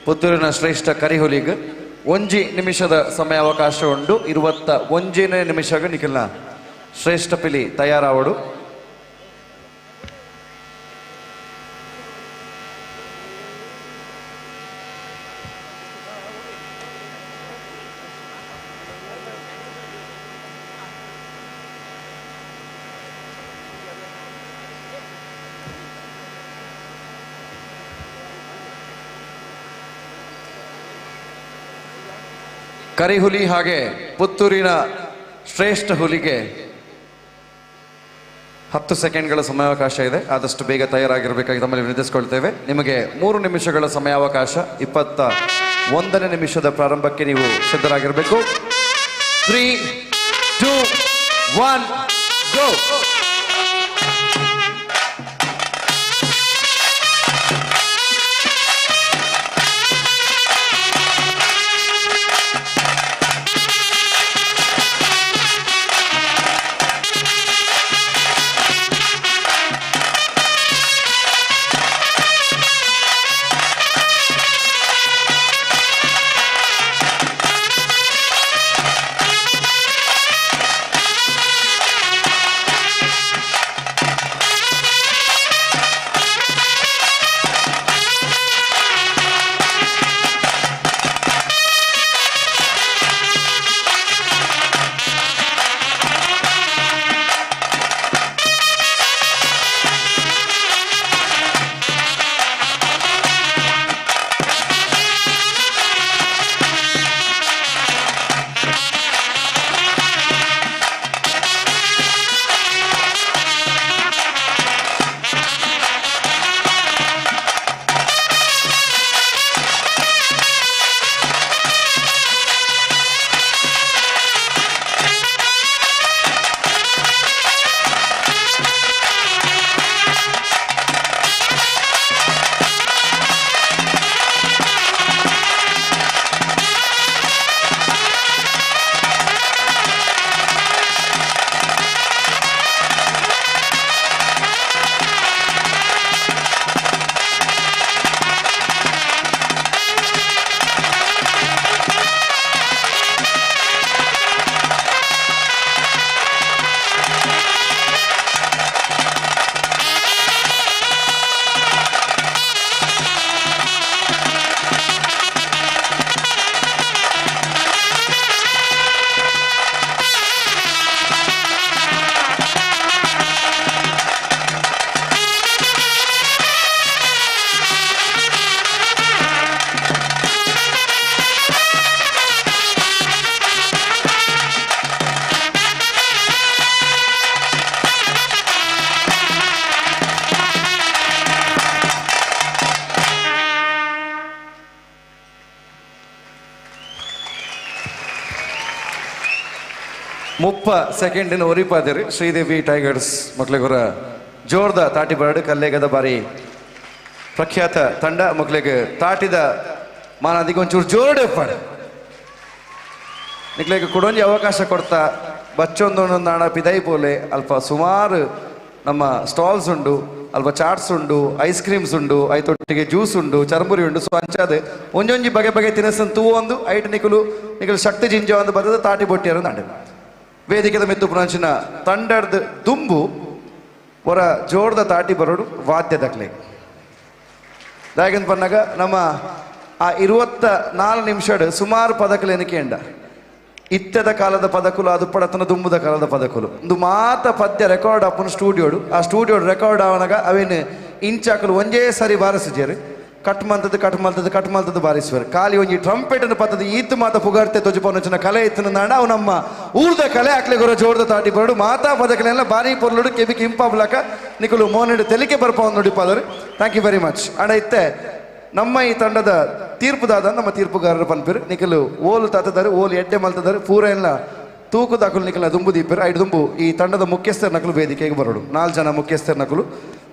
ಪುತ್ತೂರಿನ ಶ್ರೇಷ್ಠ ಕರಿಹುಲಿಗ್ 1 ನಿಮಿಷದ ಸಮಯಾವಕಾಶ ಉಂಡು 21 ನಿಮಿಷಗ ನಿಖಿಲ್ನ ಶ್ರೇಷ್ಠ ಪಿಲಿ ತಯಾರಾವಡು. ಕರಿಹುಲಿ ಹಾಗೆ ಪುತ್ತೂರಿನ ಶ್ರೇಷ್ಠ ಹುಲಿಗೆ 10 ಸೆಕೆಂಡ್ಗಳ ಸಮಯಾವಕಾಶ ಇದೆ. ಆದಷ್ಟು ಬೇಗ ತಯಾರಾಗಿರಬೇಕಾಗಿ ತಮ್ಮಲ್ಲಿ ವಿನಂತಿಸಿಕೊಳ್ತೇವೆ. ನಿಮಗೆ 3 ನಿಮಿಷಗಳ ಸಮಯಾವಕಾಶ. 21ನೇ ನಿಮಿಷದ ಪ್ರಾರಂಭಕ್ಕೆ ನೀವು ಸಿದ್ಧರಾಗಿರಬೇಕು. 3, 2, 1 ಗೋ. ಸೆಕೆಂಡಿನ ಒರಿಪಾದಿರಿ ಶ್ರೀದೇವಿ ಟೈಗರ್ಸ್ ಮಕ್ಳಿಗೊರ ಜೋರ್ದ ತಾಟಿ ಬರಡು ಕಲ್ಲೇಗದ ಬಾರಿ ಪ್ರಖ್ಯಾತ ತಂಡ ಮಕ್ಳಿಗೆ ತಾಟಿದ ಮಾನದಿಗೆ ಒಂಚೂರು ಜೋರ್ಡೆ ಪಾಡು ನಿಕ್ಲಿಗೆ ಕೊಡೊಂಜಿ ಅವಕಾಶ ಕೊಡ್ತಾ ಬಚ್ಚೊಂದೊಂದೊಂದು ಹಣ ಪಿದೈ ಪೋಲೆ ಅಲ್ಪ ಸುಮಾರು ನಮ್ಮ ಸ್ಟಾಲ್ಸ್ ಉಂಡು ಅಲ್ಪ ಚಾಟ್ಸ್ ಉಂಡು ಐಸ್ ಕ್ರೀಮ್ಸ್ ಉಂಡು ಐತೊಟ್ಟಿಗೆ ಜ್ಯೂಸ್ ಉಂಡು ಚರ್ಮುರಿ ಉಂಡು ಸೊ ಅಂಚಾದ ಒಂಜೊಂಜಿ ಬಗೆ ಬಗೆ ತಿನಸನ್ ತೂ ಒಂದು ಐಟ್ ನಿಕಲು ಶಕ್ತಿ ಜಿಂಜ ಒಂದು ಬರ್ತದ ತಾಟಿ ಬೊಟ್ಟಿಯರು ನಾಡು ವೇದಿಕೆದ ಮೆತ್ತು ಪುನಂಚಿನ ತಂಡದ ದುಂಬು ಹೊರ ಜೋರ್ದ ತಾಟಿ ಬರೋಡು ವಾದ್ಯದಕ್ಲೆ ದಾಯಕನ್ ಪನ್ನಾಗ ನಮ್ಮ ಆ 24 ನಿಮಿಷಡ್ ಸುಮಾರು ಪದಕಲು ಎನಿಕೆ ಎಂಡ ಇತ್ತದ ಕಾಲದ ಪದಕುಲು ಅದು ಪಡತನ ದುಂಬುದ ಕಾಲದ ಪದಕುಲು ಒಂದು ಮಾತ ಪದ್ಯ ರೆಕಾರ್ಡ್ ಅಪ್ಪನ ಸ್ಟೂಡಿಯೋಡು ಆ ಸ್ಟೂಡಿಯೋಡು ರೆಕಾರ್ಡ್ ಆವನಾಗ ಅವೇನು ಇಂಚಾಕಲು ಒಂಜೇ ಸರಿ ಬಾರಿಸಿಜೇರು ಕಟ್ ಮಲ್ತದ್ದು ಬಾರಿಸುವರು ಖಾಲಿ ಒಂಜಿ ಟ್ರಂಪೆಟ್ ಪತ್ತದ ಈತ್ ಮಾತ ಪುಗಾರ್ತೆ ತೊಜುಪನೊಚ್ಚಿನ ಕಲೆ ಇತ್ತು ನಾಡ ಅವು ನಮ್ಮ ಊರ್ದ ಕಲೆ ಹಾಕ್ಲೆ ಗೊರ ಜೋರ್ದ ತಾಟಿ ಬರೋಡು ಮಾತಾ ಪದಕಲೆಲ್ಲ ಬಾರಿ ಪೊರ್ಲುಡು ಕೆಬಿಕ್ ಇಂಪಾಬ್ಲಕ ನಿಕಲು ಮೋನೆಡು ತೆಲಿಕೆ ಬರ್ಪ ನೋಡಿಪಾದರು. Thank you very much. ಅಣ್ಣ ಇತ್ತೆ ನಮ್ಮ ಈ ತಂಡದ ತೀರ್ಪುದಾದ ನಮ್ಮ ತೀರ್ಪುಗಾರರು ಪನ್ಪಿರು ನಿಕಲು ಓಲು ತಾತದಾರು ಓಲು ಎಡ್ಡೆ ಮಲ್ತದಾರು ಪೂರ ಎಲ್ಲ ತೂಕು ದಾಖಲು ನಿಕಲ ದುಂಬು ದೀಪರು ಐದು ದುಂಬು ಈ ತಂಡದ ಮುಖ್ಯಸ್ಥರ ನಕಲು ವೇದಿಕೆಗೆ ಬರೋಡು 4 ಜನ ಮುಖ್ಯಸ್ಥರ ನಕಲು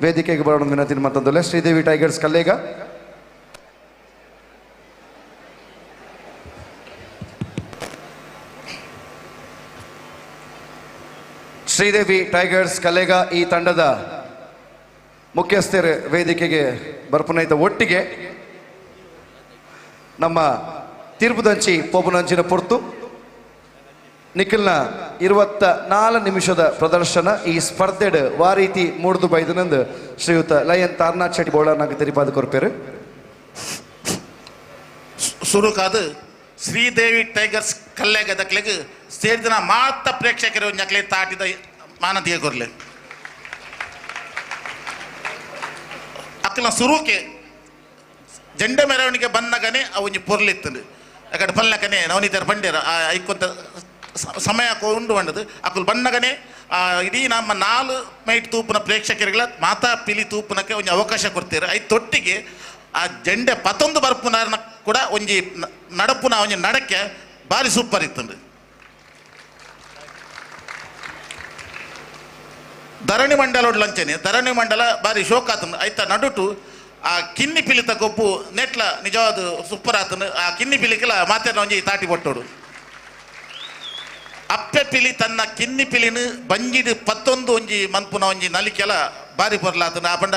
ವೇದಿಕೆಗೆ ಬರೋಣ ವಿನಂತಿ ಮತ್ತೊಂದು ಶ್ರೀದೇವಿ ಟೈಗರ್ಸ್ ಕಲ್ಲೇಗ ಶ್ರೀದೇವಿ ಟೈಗರ್ಸ್ ಕಲ್ಲೇಗ ಈ ತಂಡದ ಮುಖ್ಯಸ್ಥರ ವೇದಿಕೆಗೆ ಬರ್ಪುನೈತ ಒಟ್ಟಿಗೆ ನಮ್ಮ ತೀರ್ಪುದಂಚಿ ಪೋಪುನಂಚಿನ ಪೊರ್ತು ನಿಖಿಲ್ನ 24 ನಿಮಿಷದ ಪ್ರದರ್ಶನ ಈ ಸ್ಪರ್ಧೆಡ್ ವಾರೀತಿ ಮೂಡ್ದು ಬೈದನಂದು ಶ್ರೀಯುತ ಲಯನ್ ತಾರ್ನಾಥ್ ಶೆಟ್ಟಿ ಬೋಳನಾಗ ತೆರಿಪಾದ ಕೊರ್ಪೇರು ಸುರುಕಾದು ಶ್ರೀದೇವಿ ಟೈಗರ್ಸ್ ಕಲ್ಲೆಗೆ ದಕ್ಲೆಗೆ ಸೇರಿದ ಮಾತ ಪ್ರೇಕ್ಷಕರು ನಕ್ಲೆ ತಾಟಿದ ಮಾನದಿಯ ಕೊರ್ಲೆ ಅಕ್ಕಲ ಸುರುಕೆ ಜೆಂಡ ಮೆರವಣಿಗೆ ಬಂದಾಗನೇ ಅವನಿ ಪೊರ್ಲಿತ್ತಂದು ಯಾಕಡೆ ಪಲ್ಲಕನೆ ನವನೀತರ ಬಂಡೇರ ಐಕೊಂತ ಸಮಯ ಕೊಂಡು ಬಂಡದು ಅಕ್ಕಲು ಬಂದಾಗನೇ ಇಡೀ ನಮ್ಮ 4 ಮೈಟ್ ತೂಪನ ಪ್ರೇಕ್ಷಕರುಗಳ ಮಾತಾ ಪಿಲಿ ತೂಪನಕ್ಕೆ ಒಂದು ಅವಕಾಶ ಕೊಡ್ತೀರ ಐ ತೊಟ್ಟಿಗೆ ಆ ಜೆಂಡೆ 11 ಬರ್ಪುನಾರನ ಕೂಡ ಒಂಜಿ ನಡಪುನ ಒಂಜಿ ನಡಕ್ಕೆ ಭಾರಿ ಸೂಪರ್ ಇತ್ತಂದು ಧರಣಿ ಮಂಡಲ ಲಂಚನೆ ಧರಣಿ ಮಂಡಲ ಭಾರಿ ಶೋಕ ಆತಂದು ಐತ ನಡುಟು ಆ ಕಿನ್ನಿ ಪಿಲಿತ ಕೊಪ್ಪು ನೆಟ್ಲ ನಿಜವಾದ ಸೂಪರ್ ಆತಂದು ಆ ಕಿನ್ನಿ ಪಿಲಿಕೆಲ್ಲ ಮಾತೇನ ಒಂಜಿ ತಾಟಿ ಬೊಟ್ಟೋಡು ಅಪ್ಪೆ ಪಿಲಿ ತನ್ನ ಕಿನ್ನಿ ಪಿಲಿನ ಬಂಜಿಡು 11 ಒಂಜಿ ಮನ್ಪುನ ಒಂಜಿ ನಲಿಕೆಲ್ಲ ಬಾರಿ ಬರ್ಲಾತನ ಆ ಪಂಡ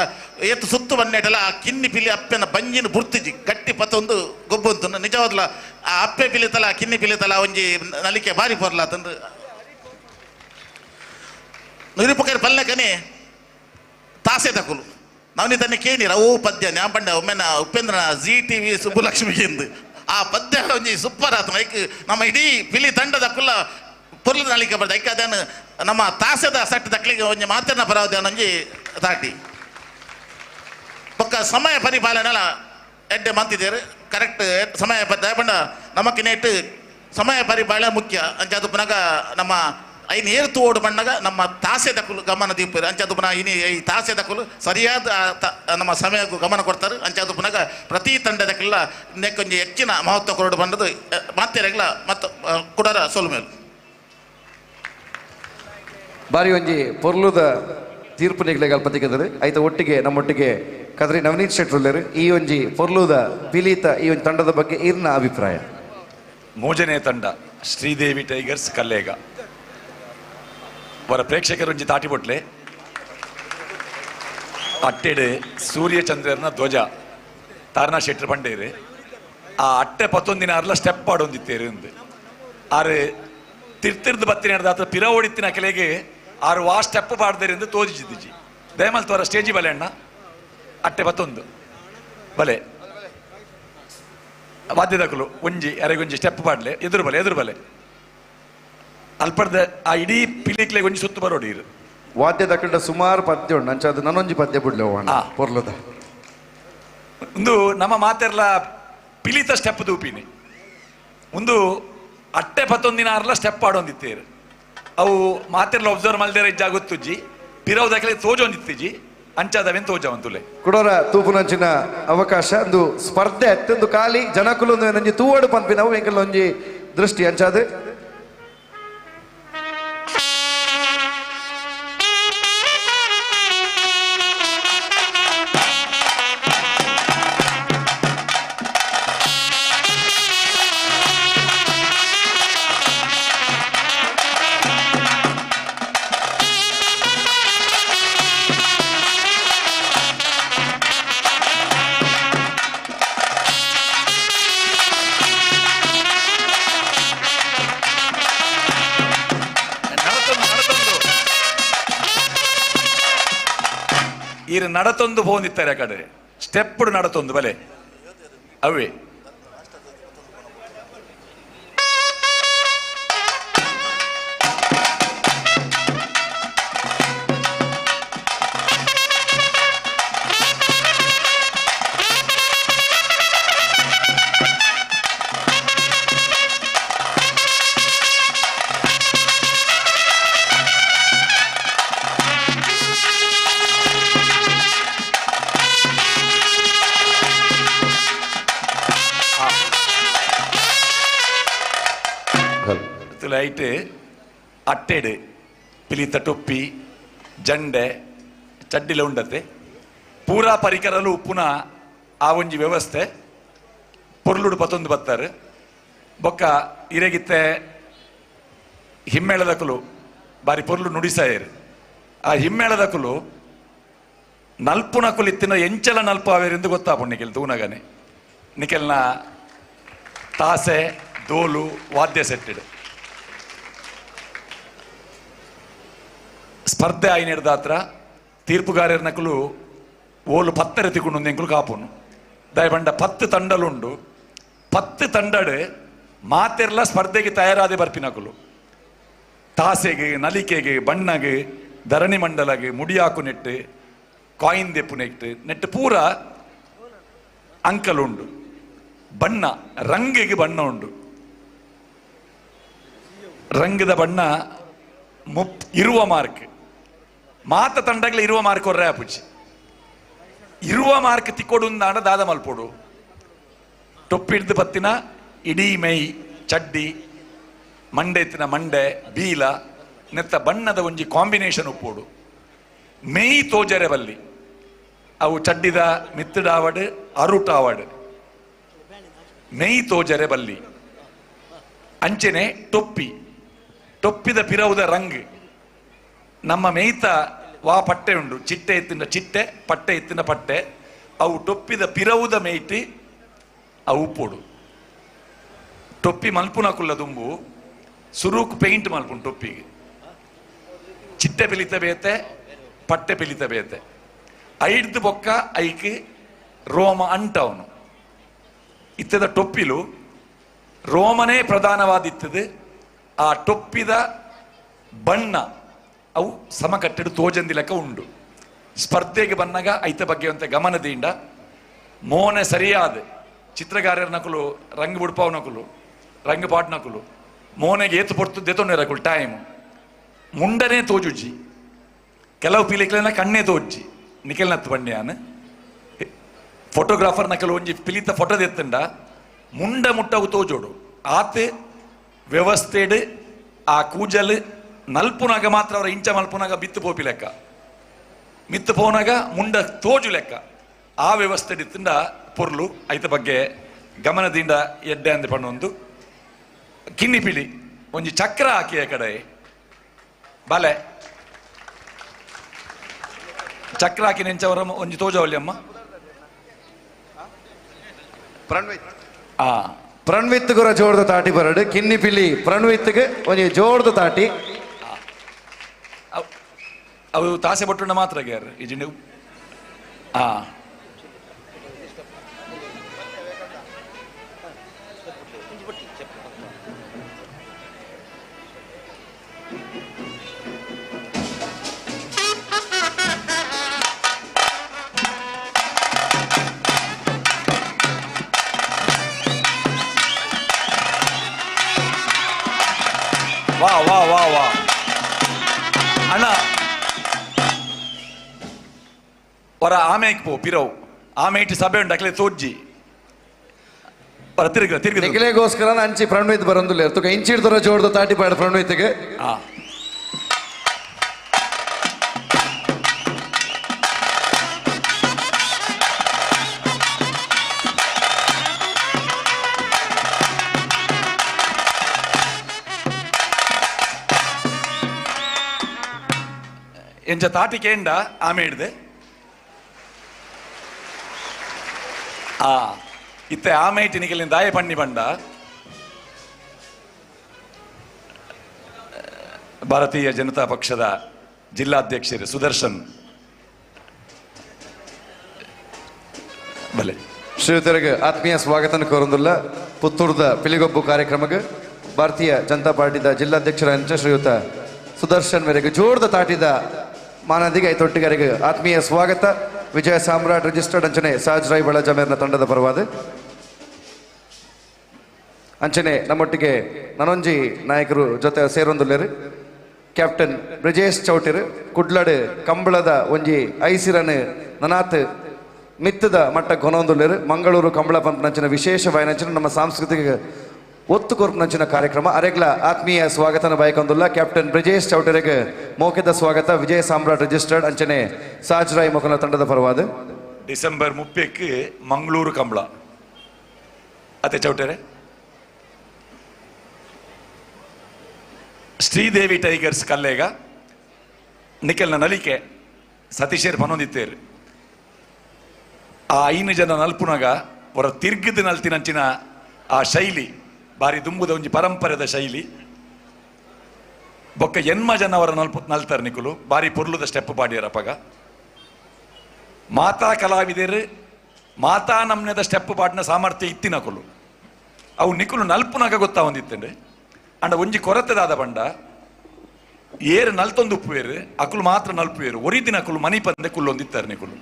ಏತು ಸುತ್ತು ಬನ್ನೆಟಲ್ಲ ಆ ಕಿನ್ನಿ ಪಿಲಿ ಅಪ್ಪೆನ ಬಂಜಿನ ಬುರ್ತಿಜಿ ಗಟ್ಟಿ 11 ಗೊಬ್ಬಂತನ ನಿಜವಾದ್ಲ ಆ ಅಪ್ಪೆ ಪಿಲಿತಲ ಆ ಕಿನ್ನಿ ಪಿಲಿತಲ ಒಂಜಿ ನಲಿಕೆ ಬಾರಿ ಬರ್ಲಾತಂದು ನಿರೂಪಕರ ಪಲ್ಲಕನೆ ತಾಸೆ ತಕುಲು ನವನಿ ತನ್ನೆ ಕೇಳಿರ ಓ ಪದ್ಯ ನ್ಯಾ ಪಂಡ ಒಮ್ಮೆನ ಉಪೇಂದ್ರನ ZTV ಸುಬ್ಬುಲಕ್ಷ್ಮಿಗೆಂದು ಆ ಪದ್ಯ ಒಂಜಿ ಸೂಪರ್ ಆತ ಐಕ್ ನಮ್ಮ ಇಡೀ ಪಿಲಿ ತಂಡದ ಕುಲ್ಲ ಪೊರ್ಲು ನಲಿಕೆ ಬರ್ದ ಐಕ ಅದನ್ನು ನಮ್ಮ ತಾಸೆದ ಸಟ್ ತಕ್ಲಿಗೆ ಒಂಜಿ ಮಾತಿನ ಪರವದಿ ಒಂಜಿ ತಾಟಿ ಪಕ್ಕ ಸಮಯ ಪರಿಪಾಲನೆಲ್ಲ ಎಡ್ಡೆ ಮಂತಿದ್ದೇರು ಕರೆಕ್ಟ್ ಸಮಯ ಪಂಡ ನಮಕ್ಕೆ ನೆಟ್ಟು ಸಮಯ ಪರಿಪಾಲನೆ ಮುಖ್ಯ ಅಂಚದು ಪುನಗ ನಮ್ಮ ಐನು ಏರ್ತು ಓಡು ಬಣ್ಣಗ ನಮ್ಮ ತಾಸೆ ದಕ್ಕಲು ಗಮನ ದೀಪರು ಅಂಚದು ಪುನಃ ಈ ತಾಸೆ ದಕ್ಕಲು ಸರಿಯಾದ ನಮ್ಮ ಸಮಯಕ್ಕೂ ಗಮನ ಕೊಡ್ತಾರೆ ಅಂಚದು ಪುನಗ ಪ್ರತಿ ತಂಡದಕ್ಕೆಲ್ಲ ನೆಕ್ಕೊಂಜಿ ಹೆಚ್ಚಿನ ಮಹತ್ವ ಕೊರಡು ಬಂದದು ಮಾತೆರೆಗ್ಲ ಮತ್ತು ಕುಡರ ಸೋಲ್ಮೇಲು ಬಾರಿ ಒಂಜಿ ಪೊರ್ಲುದ ತೀರ್ಪು ನಿಗಲೆಗೆ ಅಲ್ಪತಿಗೆದರು ಐತ ಒಟ್ಟಿಗೆ ನಮ್ಮೊಟ್ಟಿಗೆ ಕದ್ರಿ ನವನೀತ್ ಶೆಟ್ರುಲ್ಲರು ಈ ಒಂಜಿ ಪೊರ್ಲುದ ಪಿಲೀತ ಈ ಒಂದು ತಂಡದ ಬಗ್ಗೆ ಇರ್ನ ಅಭಿಪ್ರಾಯ 3ನೇ ತಂಡ ಶ್ರೀದೇವಿ ಟೈಗರ್ಸ್ ಕಲ್ಲೇಗ ಅವರ ಪ್ರೇಕ್ಷಕರು ಒಂಜಿ ತಾಟಿ ಬೊಟ್ಲೆ ಅಟ್ಟೆಡೆ ಸೂರ್ಯಚಂದ್ರನ ಧ್ವಜ ತಾರನಾಥ್ ಶೆಟ್ಟಿ ಪಂಡೇರು ಆ ಅಟ್ಟೆ 11 ಆರ್ಲ ಸ್ಟೆಪ್ ಆಡೊಂದಿತ್ತೇರು ಆರು ತಿರ್ತಿರ್ದು ಬತ್ತಿನ ಹಿಡ್ದಾತ ಪಿರ ಓಡಿತ್ತಿನ ಕೆಲೆಗೆ ಆರು ವಾ ಸ್ಟೆಪ್ ಪಾಡ್ದೇರಿ ಎಂದು ತೋಜಿದ್ದಿಜಿ ದಯಮಲ್ ತೋರ ಸ್ಟೇಜಿ ಬಲೆ ಅಣ್ಣ ಅಟ್ಟೆ 11 ಬಲೆ ವಾದ್ಯದಕಲು ಒಂಜಿ ಯಾರಿಗೊಂಜಿ ಸ್ಟೆಪ್ ಪಾಡ್ಲೆ ಎದುರು ಬಲೆ ಅಲ್ಪರ್ದ ಆ ಇಡೀ ಪಿಲಿಕ್ಲೆ ಒಂಜಿ ಸುತ್ತು ಬರೋಡಿ ಇರು ವಾದ್ಯದ ಕಂಡ ಸುಮಾರು ಪದ್ಯ ಉಂಡು ಅಂಚ ಅದು ನನ್ನೊಂಜಿ ಪದ್ಯ ಬಿಡ್ಲೆ ಪೊರ್ಲುದ ಒಂದು ನಮ್ಮ ಮಾತೆರ್ಲ ಪಿಲಿತ ಸ್ಟೆಪ್ ದೂಪಿನಿ ಒಂದು ಅಟ್ಟೆ 11 ಆರ್ಲ ಸ್ಟೆಪ್ ಆಡೊಂದಿತ್ತೇರು ಅವು ಮಾತೆರ್ಲ ಒಬ್ಸರ್ವ್ ಮಲ್ದೇರ ಇಜ್ಜಾಗುತ್ತುಜ್ಜಿ ಪಿರವುದಕ್ಕೆ ತೋಜೊಂದಿತ್ತಿಜಿ ಅಂಚಾದವೆನ್ ತೋಜವಂತುಲೆ ಕುಡೋರ ತೂಪುನಂಚಿನ ಅವಕಾಶ ಒಂದು ಸ್ಪರ್ಧೆ ಅತ್ತೊಂದು ಖಾಲಿ ಜನಕುಲು ನಂಜಿ ತೂವಡು ಪಂಪಿನವು ಎಂಕಲ್ ಒಂಜಿ ದೃಷ್ಟಿ ಅಂಚಾದು ಈರು ನಡತೊಂದು ಹೋಗಿತ್ತಾರೆ ಆ ಕಡೆ ಸ್ಟೆಪ್ ನಡತೊಂದು ಬಲೆ ಅವೇ ಲೈಟ್ ಅಟ್ಟೆಡು ಪಿಲಿತ ಟೊಪ್ಪಿ ಜಂಡೆ ಚಡ್ಡಿಲ ಉಂಡತೆ ಪೂರಾ ಪರಿಕರಲು ಪುನಃ ಆ ಒಂಜಿ ವ್ಯವಸ್ಥೆ ಪೊರ್ಲುಡು 11 ಬತ್ತಾರೆ ಬೊಕ್ಕ ಇರೆಗಿತ್ತೆ ಹಿಮ್ಮೇಳದಕಲು ಬಾರಿ ಪೊರ್ಲು ನುಡಿಸಾಯರು ಆ ಹಿಮ್ಮೇಳದಕಲು ನಲ್ಪುನಕುಲು ಇತ್ತಿನ ಎಂಚಲ ನಲ್ಪ ಅವೇರೆಂದು ಗೊತ್ತಾಪು ನಿಖಿಲ್ ತೂನಗನೆ ನಿಖಿಲ್ನ ತಾಸೆ ದೋಲು ವಾದ್ಯ ಸೆಟ್ಟಿಡು ಸ್ಪರ್ಧೆ ಆಯ್ನಿಡ್ದಾತ್ರ ತೀರ್ಪುಗಾರನಕಲು ಓಲು ಪತ್ತರ ತಿಕೊಂಡು ಎಂಕುಲು ಕಾಪುನು ದಯಬಂಡ 10 ತಂಡಲುಂಡು 10 ತಂಡಡು ಮಾತೆರ್ಲ ಸ್ಪರ್ಧೆಗೆ ತಯಾರಾದೆ ಬರ್ಪಿನಕುಲು ತಾಸೆಗೆ ನಲಿಕೆಗೆ ಬಣ್ಣಗೆ ಧರಣಿ ಮಂಡಲಗೆ ಮುಡಿಯಾಕು ನೆಟ್ಟು ಕಾಯಿನ್ ದೆಪ್ಪು ನೆಟ್ಟು ಪೂರ ಅಂಕಲುಂಡು ಬಣ್ಣ ರಂಗಿಗೆ ಬಣ್ಣ ಉಂಡು ರಂಗದ ಬಣ್ಣ ಇರುವ ಮಾರ್ಕ್ ಮಾತ ತಂಡಗಳ ಇರುವ ಮಾರ್ಕ್ ಹೊರ್ರೆ ಆಪುಚ್ಚಿ ಇರುವ ಮಾರ್ಕ್ ತಿಕ್ಕೊಡುಂದಾಂಡ ದಾದ ಮಲ್ಪೋಡು ಟೊಪ್ಪಿಡ್ದು ಪತ್ತಿನ ಇಡೀ ಮೈ ಚಡ್ಡಿ ಮಂಡೆ ಎತ್ತಿನ ಮಂಡೆ ಬೀಲ ನೆತ್ತ ಬಣ್ಣದ ಒಂಜಿ ಕಾಂಬಿನೇಷನ್ ಉಪ್ಪೋಡು ಮೇಯ್ ತೋಜರೆ ಬಲ್ಲಿ ಅವು ಚಡ್ಡಿದ ಮಿತ್ತಡಾವಡ್ ಅರುಟಾವಡ್ ಮೇಯ್ ತೋಜರೆ ಬಲ್ಲಿ ಅಂಚೆನೆ ಟೊಪ್ಪಿದ ಪಿರವುದ ರಂಗ್ ನಮ್ಮ ಮೇಯ್ತ ವಾ ಪಟ್ಟೆ ಉಂಡು ಚಿಟ್ಟೆ ಎತ್ತಿನ ಚಿಟ್ಟೆ ಪಟ್ಟೆ ಎತ್ತಿನ ಪಟ್ಟೆ ಅವು ಟೊಪ್ಪಿದ ಪಿರವುದ ಮೇಯ್ಟಿ ಅವು ಉಪ್ಪೋಡು ಟೊಪ್ಪಿ ಮಲ್ಪುನಕುಲ್ಲ ದುಂಬು ಸುರೂಕು ಪೇಂಟ್ ಮಲ್ಪುಂಡು ಟೊಪ್ಪಿಗೆ ಚಿಟ್ಟೆ ಪಿಲಿತ ಬೇತೆ ಪಟ್ಟೆ ಪಿಲಿತ ಬೇತೆ ಐಡ್ದು ಬೊಕ್ಕ ಐಕ್ ರೋಮ ಅಂಟವನು ಇತ್ತದ ಟೊಪ್ಪಿಲು ರೋಮನೇ ಪ್ರಧಾನವಾದಿತ್ತದು ಆ ಟೊಪ್ಪಿದ ಬಣ್ಣ ಅವು ಸಮಕಟ್ಟೆಡು ತೋಜಂದಿ ಲೆಕ್ಕ ಉಂಡು ಸ್ಪರ್ಧೆಗೆ ಬಂದಾಗ ಐತ ಬಗ್ಗೆ ಅಂತ ಗಮನದಿಂದ ಮೋನೆ ಸರಿಯಾದ ಚಿತ್ರಗಾರರ ನಕಲು ರಂಗ್ ಬುಡ್ಪಾವ್ ನಕಲು ರಂಗ್ ಪಾಟ್ ನಕಲು ಮೋನೆಗೆ ಏತು ಪೊರ್ತು ದೆತೊಂಡೆ ರಕುಲು ಟೈಮ್ ಮುಂಡನೇ ತೋಜುಜ್ಜಿ ಕೆಲವು ಪಿಲಿಕ್ಲೆನ ಕಣ್ಣೇ ತೋಜ್ಜಿ ನಿಖಿಲ್ನತ್ ಬಂಡ್ಯಾನ್ ಫೋಟೋಗ್ರಾಫರ್ ನಕಲು ಒಂಜಿ ಪಿಲಿತ ಫೋಟೋ ದೆತ್ತಂಡ ಮುಂಡ ಮುಟ್ಟವು ತೋಜೋಡು ಆತ ವ್ಯವಸ್ಥೆಡ್ ಆ ಕೂಜಲ್ ನಲ್ಪುನಾಗ ಮಾತ್ರ ಅವರ ಇಂಚ ಮಲ್ಪುನಾಗ ಬಿತ್ತು ಪೋಪಿ ಲೆಕ್ಕ ಮಿತ್ತು ಪೋನಾಗ ಮುಂಡ ತೋಜು ಲೆಕ್ಕ ಆ ವ್ಯವಸ್ಥೆ ಇತ್ತಿಂದ ಪೊರ್ಲು ಐತ ಬಗ್ಗೆ ಗಮನದಿಂದ ಎಡ್ಡೆ ಅಂದು ಪಣ್ಣೊಂದು ಕಿನ್ನಿ ಪಿಲಿ ಒಂಜಿ ಚಕ್ರ ಹಾಕಿಯ ಕಡೆ ಬಲೆ ಚಕ್ರ ಹಾಕಿ ನೆಂಚವರ ಒಂಜಿ ತೋಜವಲ್ಲಿ ಅಮ್ಮ ಪ್ರಣವಿತ್ ಗುರ ಜೋಡ್ದ ತಾಟಿ ಬರಡು ಕಿನ್ನಿ ಪಿಲಿ ಪ್ರಣವಿತ್ಗೆ ಒಂಜಿ ಜೋಡ್ದ ತಾಟಿ ಅವು ತಾಸೆ ಬಟ್ಟುಂಡ ಮಾತ್ರ ಗ್ಯಾರ ಇಜಿ ನೀವು ವಾ ವಾ ವಾ ವಾ ಅಣ್ಣ ವರ ಆಮೇಕ್ ಪೋ ಪಿರವು ಆಮೇಟ್ ಸಭೆ ಉಂಡು ಅಕ್ಲೆ ತೋಜ್ಜಿ ವರ ತಿರುಗ ನಿಖಿಲೆಗೋಸ್ಕರ ಅಂಚಿ ಪ್ರಣವಿತ್ ಬರಂದುಲ್ಲ ತುಕ ಇಂಚಿಡ್ದರ ಜೋಡ್ದ ತಾಟಿ ಪಾಡ ಪ್ರಣವಿತ್ಗೆ ಎಂಚ ತಾಟಿ ಕೇಂಡ ಆಮೆ ಹಿಡ್ದೆ ಇತ್ತೆ ಆಮೆ ಇಟ್ಟಿನಿಕಲಿನ ದಾಯ ಪಣ್ಣಿ ಬಂಡ ಭಾರತೀಯ ಜನತಾ ಪಕ್ಷದ ಜಿಲ್ಲಾಧ್ಯಕ್ಷರು ಸುದರ್ಶನ್ ಬಲೆ ಶ್ರೀಯುತರಿಗೆ ಆತ್ಮೀಯ ಸ್ವಾಗತ ಕೋರುವುದಿಲ್ಲ ಪುತ್ತೂರ್ದ ಪಿಲಿಗೊಬ್ಬು ಕಾರ್ಯಕ್ರಮಕ್ಕೆ ಭಾರತೀಯ ಜನತಾ ಪಾರ್ಟಿದ ಜಿಲ್ಲಾಧ್ಯಕ್ಷರ ಶ್ರೀಯುತ ಸುದರ್ಶನ್ ಮೇರೆಗೆ ಜೋಡ್ದ ತಾಟಿದ ಮಾನದಿಗೆ ಐತೊಟ್ಟಿಗರಿಗೆ ಆತ್ಮೀಯ ಸ್ವಾಗತ ವಿಜಯ ಸಾಮ್ರಾಟ್ ರಿಜಿಸ್ಟರ್ಡ್ ಅಂಚನೆ ಸಾಜ್ ರಾಯ್ ಬಳ ಜಮೇರ್ನ ತಂಡದ ಪರವಾದ ಅಂಚನೆ ನಮ್ಮೊಟ್ಟಿಗೆ ನನೊಂಜಿ ನಾಯಕರು ಜೊತೆ ಸೇರೊಂದುಲ್ಲೇರು ಕ್ಯಾಪ್ಟನ್ ಬ್ರಿಜೇಶ್ ಚೌಟಿರು ಕುಡ್ಲಡ್ ಕಂಬಳದ ಒಂಜಿ ಐಸಿರನ್ ನನಾತ್ ಮಿತ್ತದ ಮಟ್ಟ ಕೊನೊಂದುಲ್ಲೇರು ಮಂಗಳೂರು ಕಂಬಳ ಪಂಪನಂಚಿನ ವಿಶೇಷವಾಯಿನಂಚಿನ ನಮ್ಮ ಸಾಂಸ್ಕೃತಿಕ ಒತ್ತು ಕೊರ್ಪನಂಚಿನ ಕಾರ್ಯಕ್ರಮ ಅರೆಗ್ಲ ಆತ್ಮೀಯ ಸ್ವಾಗತನ ಬಯಕೊಂದುಲ್ಲ ಕ್ಯಾಪ್ಟನ್ ಬ್ರಿಜೇಶ್ ಚೌಟರಿಗೆ ಮೋಕೆದ ಸ್ವಾಗತ ವಿಜಯ ಸಾಮ್ರಾಟ್ ರಿಜಿಸ್ಟರ್ಡ್ ಅಂಚನೆ ಸಾಜ್ ರಾಯ್ ಮೊಕಲ ತಂಡದ ಪರವಾದ ಡಿಸೆಂಬರ್ 30ಕ್ಕೆ ಮಂಗಳೂರು ಕಂಬಳ ಅತೆ ಚೌಟರೆ ಶ್ರೀದೇವಿ ಟೈಗರ್ಸ್ ಕಲ್ಲೇಗ ನಿಖಲ್ನ ನಲಿಕೆ ಸತೀಶೇರ್ ಪನೊಂದಿತ್ತೇರು ಆ 5 ಜನ ನಲ್ಪುನಾಗ ಅವರ ತಿರ್ಗಿದ ನಲ್ತಿನಂಚಿನ ಆ ಶೈಲಿ ಬಾರಿ ದುಂಬುದ ಒಂಜಿ ಪರಂಪರೆದ ಶೈಲಿ ಬೊಕ್ಕ ಎನ್ಮ ಜನ ಅವರ ನಲ್ತಾರೆ ನಿಕುಲು ಬಾರಿ ಪೊರ್ಲುದ ಸ್ಟೆಪ್ ಪಾಡ್ಯಾರಪ್ಪಗ ಮಾತಾ ಕಲಾವಿದರು ಮಾತಾ ನಮ್ನೆದ ಸ್ಟೆಪ್ ಪಾಡಿನ ಸಾಮರ್ಥ್ಯ ಇತ್ತಿನಕುಲು ಅವು ನಿಕುಲು ನಲ್ಪುನಾಗ ಗೊತ್ತಾ ಹೊಂದಿತ್ತಂಡೆ ಅಂಡ ಒಂಜಿ ಕೊರತೆದಾದ ಬಂಡ ಏರು ನಲ್ತೊಂದು ಉಪ್ಪುವೇರು ಅಕುಲು ಮಾತ್ರ ನಲ್ಪುವೇರು ಒರಿದಿನ ಅಕುಲು ಮನಿ ಪಂದೆ ಕುಲ್ಲೊಂದಿತ್ತಾರೆ ನಿಕುಲು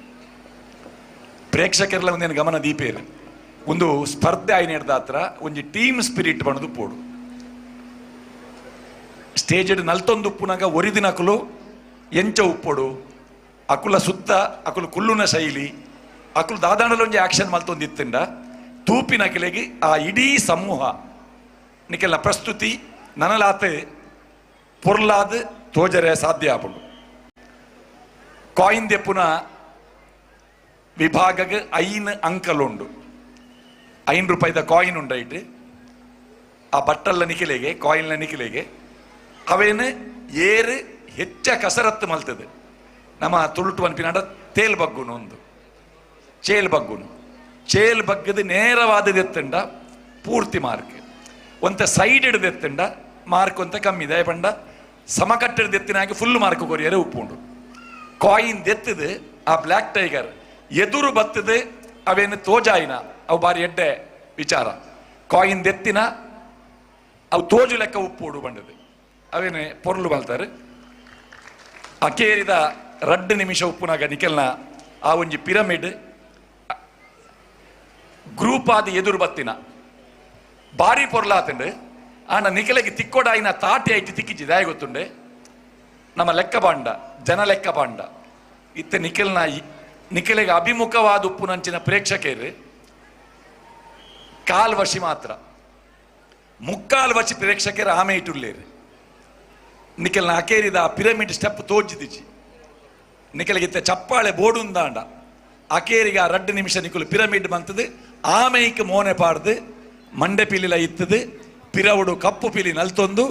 ಪ್ರೇಕ್ಷಕರೆಲ್ಲ ಒಂದೇನು ಗಮನ ದೀಪೇರು ಒಂದು ಸ್ಪರ್ಧೆ ಆಯ್ನ ಹಿಡ್ದ ಹತ್ರ ಒಂಜಿ ಟೀಮ್ ಸ್ಪಿರಿಟ್ ಬಣ್ಣದು ಪೋಡು ಸ್ಟೇಜ್ ನಲ್ತೊಂದು ಉಪ್ಪುನಾಗ ಒರಿದಿನ ಅಕುಲು ಎಂಚ ಉಪ್ಪೊಡು ಅಕುಲ ಸುತ್ತ ಅಕುಲು ಕುಲ್ಲುನ ಶೈಲಿ ಅಕುಲು ದಾದಾಂಡಲ ಒಂಜಿ ಆಕ್ಷನ್ ಮಲ್ತೊಂದಿತ್ತಂಡ ತೂಪಿನ ಕಿಲೆಗೆ ಆ ಇಡೀ ಸಮೂಹ ನಿಕೆಲ್ಲ ಪ್ರಸ್ತುತಿ ನನಲಾತೆ ಪೊರ್ಲಾದ ತೋಜರೆ ಸಾಧ್ಯ ಆಪುಂಡು ಕಾಯಿನ್ ದೆಪ್ಪುನ ವಿಭಾಗಗ 5 ಅಂಕಲುಂಡು 5 ರೂಪಾಯಿದ ಕಾಯಿನ್ ಉಂಡೈಟ್ ಆ ಬಟ್ಟಲ್ಲ ನಿಖಿಲೆಗೆ ಕಾಯಿನ್ಲ ನಿಖಿಲೆಗೆ ಅವೇನು ಏರು ಹೆಚ್ಚ ಕಸರತ್ತು ಮಲ್ತದೆ ನಮ್ಮ ತುಳುಟು ಅನ್ಪಿನಾಡ ತೇಲ್ ಬಗ್ಗುನು ಒಂದು ಚೇಲ್ ಬಗ್ಗುನು ಚೇಲ್ ಬಗ್ಗದ ನೇರವಾದದ್ದು ಎತ್ತಂಡ ಪೂರ್ತಿ ಮಾರ್ಕ್ ಒಂತ ಸೈಡ್ ಹಿಡ್ದು ಎತ್ತಂಡ ಮಾರ್ಕ್ ಒಂತ ಕಮ್ಮಿ ಇದೆ ಪಂಡ ಸಮಕಟ್ಟದ ಎತ್ತಿನಾಗಿ ಫುಲ್ ಮಾರ್ಕ್ ಕೊರಿಯರೆ ಉಪ್ಪುಂಡು ಕಾಯಿನ್ ಎತ್ತದು ಆ ಬ್ಲ್ಯಾಕ್ ಟೈಗರ್ ಎದುರು ಬತ್ತದು ಅವೇನು ತೋಜಾಯಿನ ಅವು ಬಾರಿ ಎಡ್ಡೆ ವಿಚಾರ ಕಾಯಿನ್ ಎತ್ತಿನ ಅವು ತೋಜು ಲೆಕ್ಕ ಉಪ್ಪುಡು ಬಂಡದು ಅವೇನು ಪೊರ್ಲು ಬಲ್ತಾರೆ ಅಕೇರಿದ 2 ನಿಮಿಷ ಉಪ್ಪುನಾಗ ನಿಕೆಲ್ನ ಆ ಒಂಜಿ ಪಿರಮಿಡ್ ಗ್ರೂಪ್ ಆದ ಎದುರು ಬತ್ತಿನ ಬಾರಿ ಪೊರ್ಲಾತಂಡು ಆಂಡ ನಿಖಲೆಗೆ ತಿಕ್ಕೋಡಾಯಿನ ತಾಟಿ ಐಟಿ ತಿಕ್ಕಿಚ್ಚಿ ದಾಯ ಗೊತ್ತುಂಡೆ ನಮ್ಮ ಲೆಕ್ಕ ಬಾಂಡ ಜನ ಲೆಕ್ಕ ಬಾಂಡ ಇತ್ತೆ ನಿಖಲೆಗೆ ಅಭಿಮುಖವಾದ ಉಪ್ಪುನಂಚಿನ ಪ್ರೇಕ್ಷಕರು ಕಾಲ್ ವಶಿ ಮಾತ್ರ ಮುಕ್ಕಾಲ್ ವಶಿ ಪ್ರೇಕ್ಷಕರು ಆಮೆ ಇಟ್ಟುಳ್ಳೇರು ನಿಖಲ್ನ ಅಕೇರಿದ ಪಿರಮಿಡ್ ಸ್ಟೆಪ್ ತೋಜಿದಿಚ್ಚಿ ನಿಖಲಿಗೆ ಇತ್ತೆ ಚಪ್ಪಾಳೆ ಬೋಡುಂದಾಂಡ ಅಕೇರಿಗೆ ಆ 2 ನಿಮಿಷ ನಿಖಲು ಪಿರಮಿಡ್ ಬಂತದು ಆಮೇಯ್ക്ക് ಮೋನೆ ಪಾಡ್ದು ಮಂಡೆ ಪಿಲಿಲ ಇತ್ತದು ಪಿರವುಡು ಕಪ್ಪು ಪಿಲಿ ನಲ್ತೊಂದು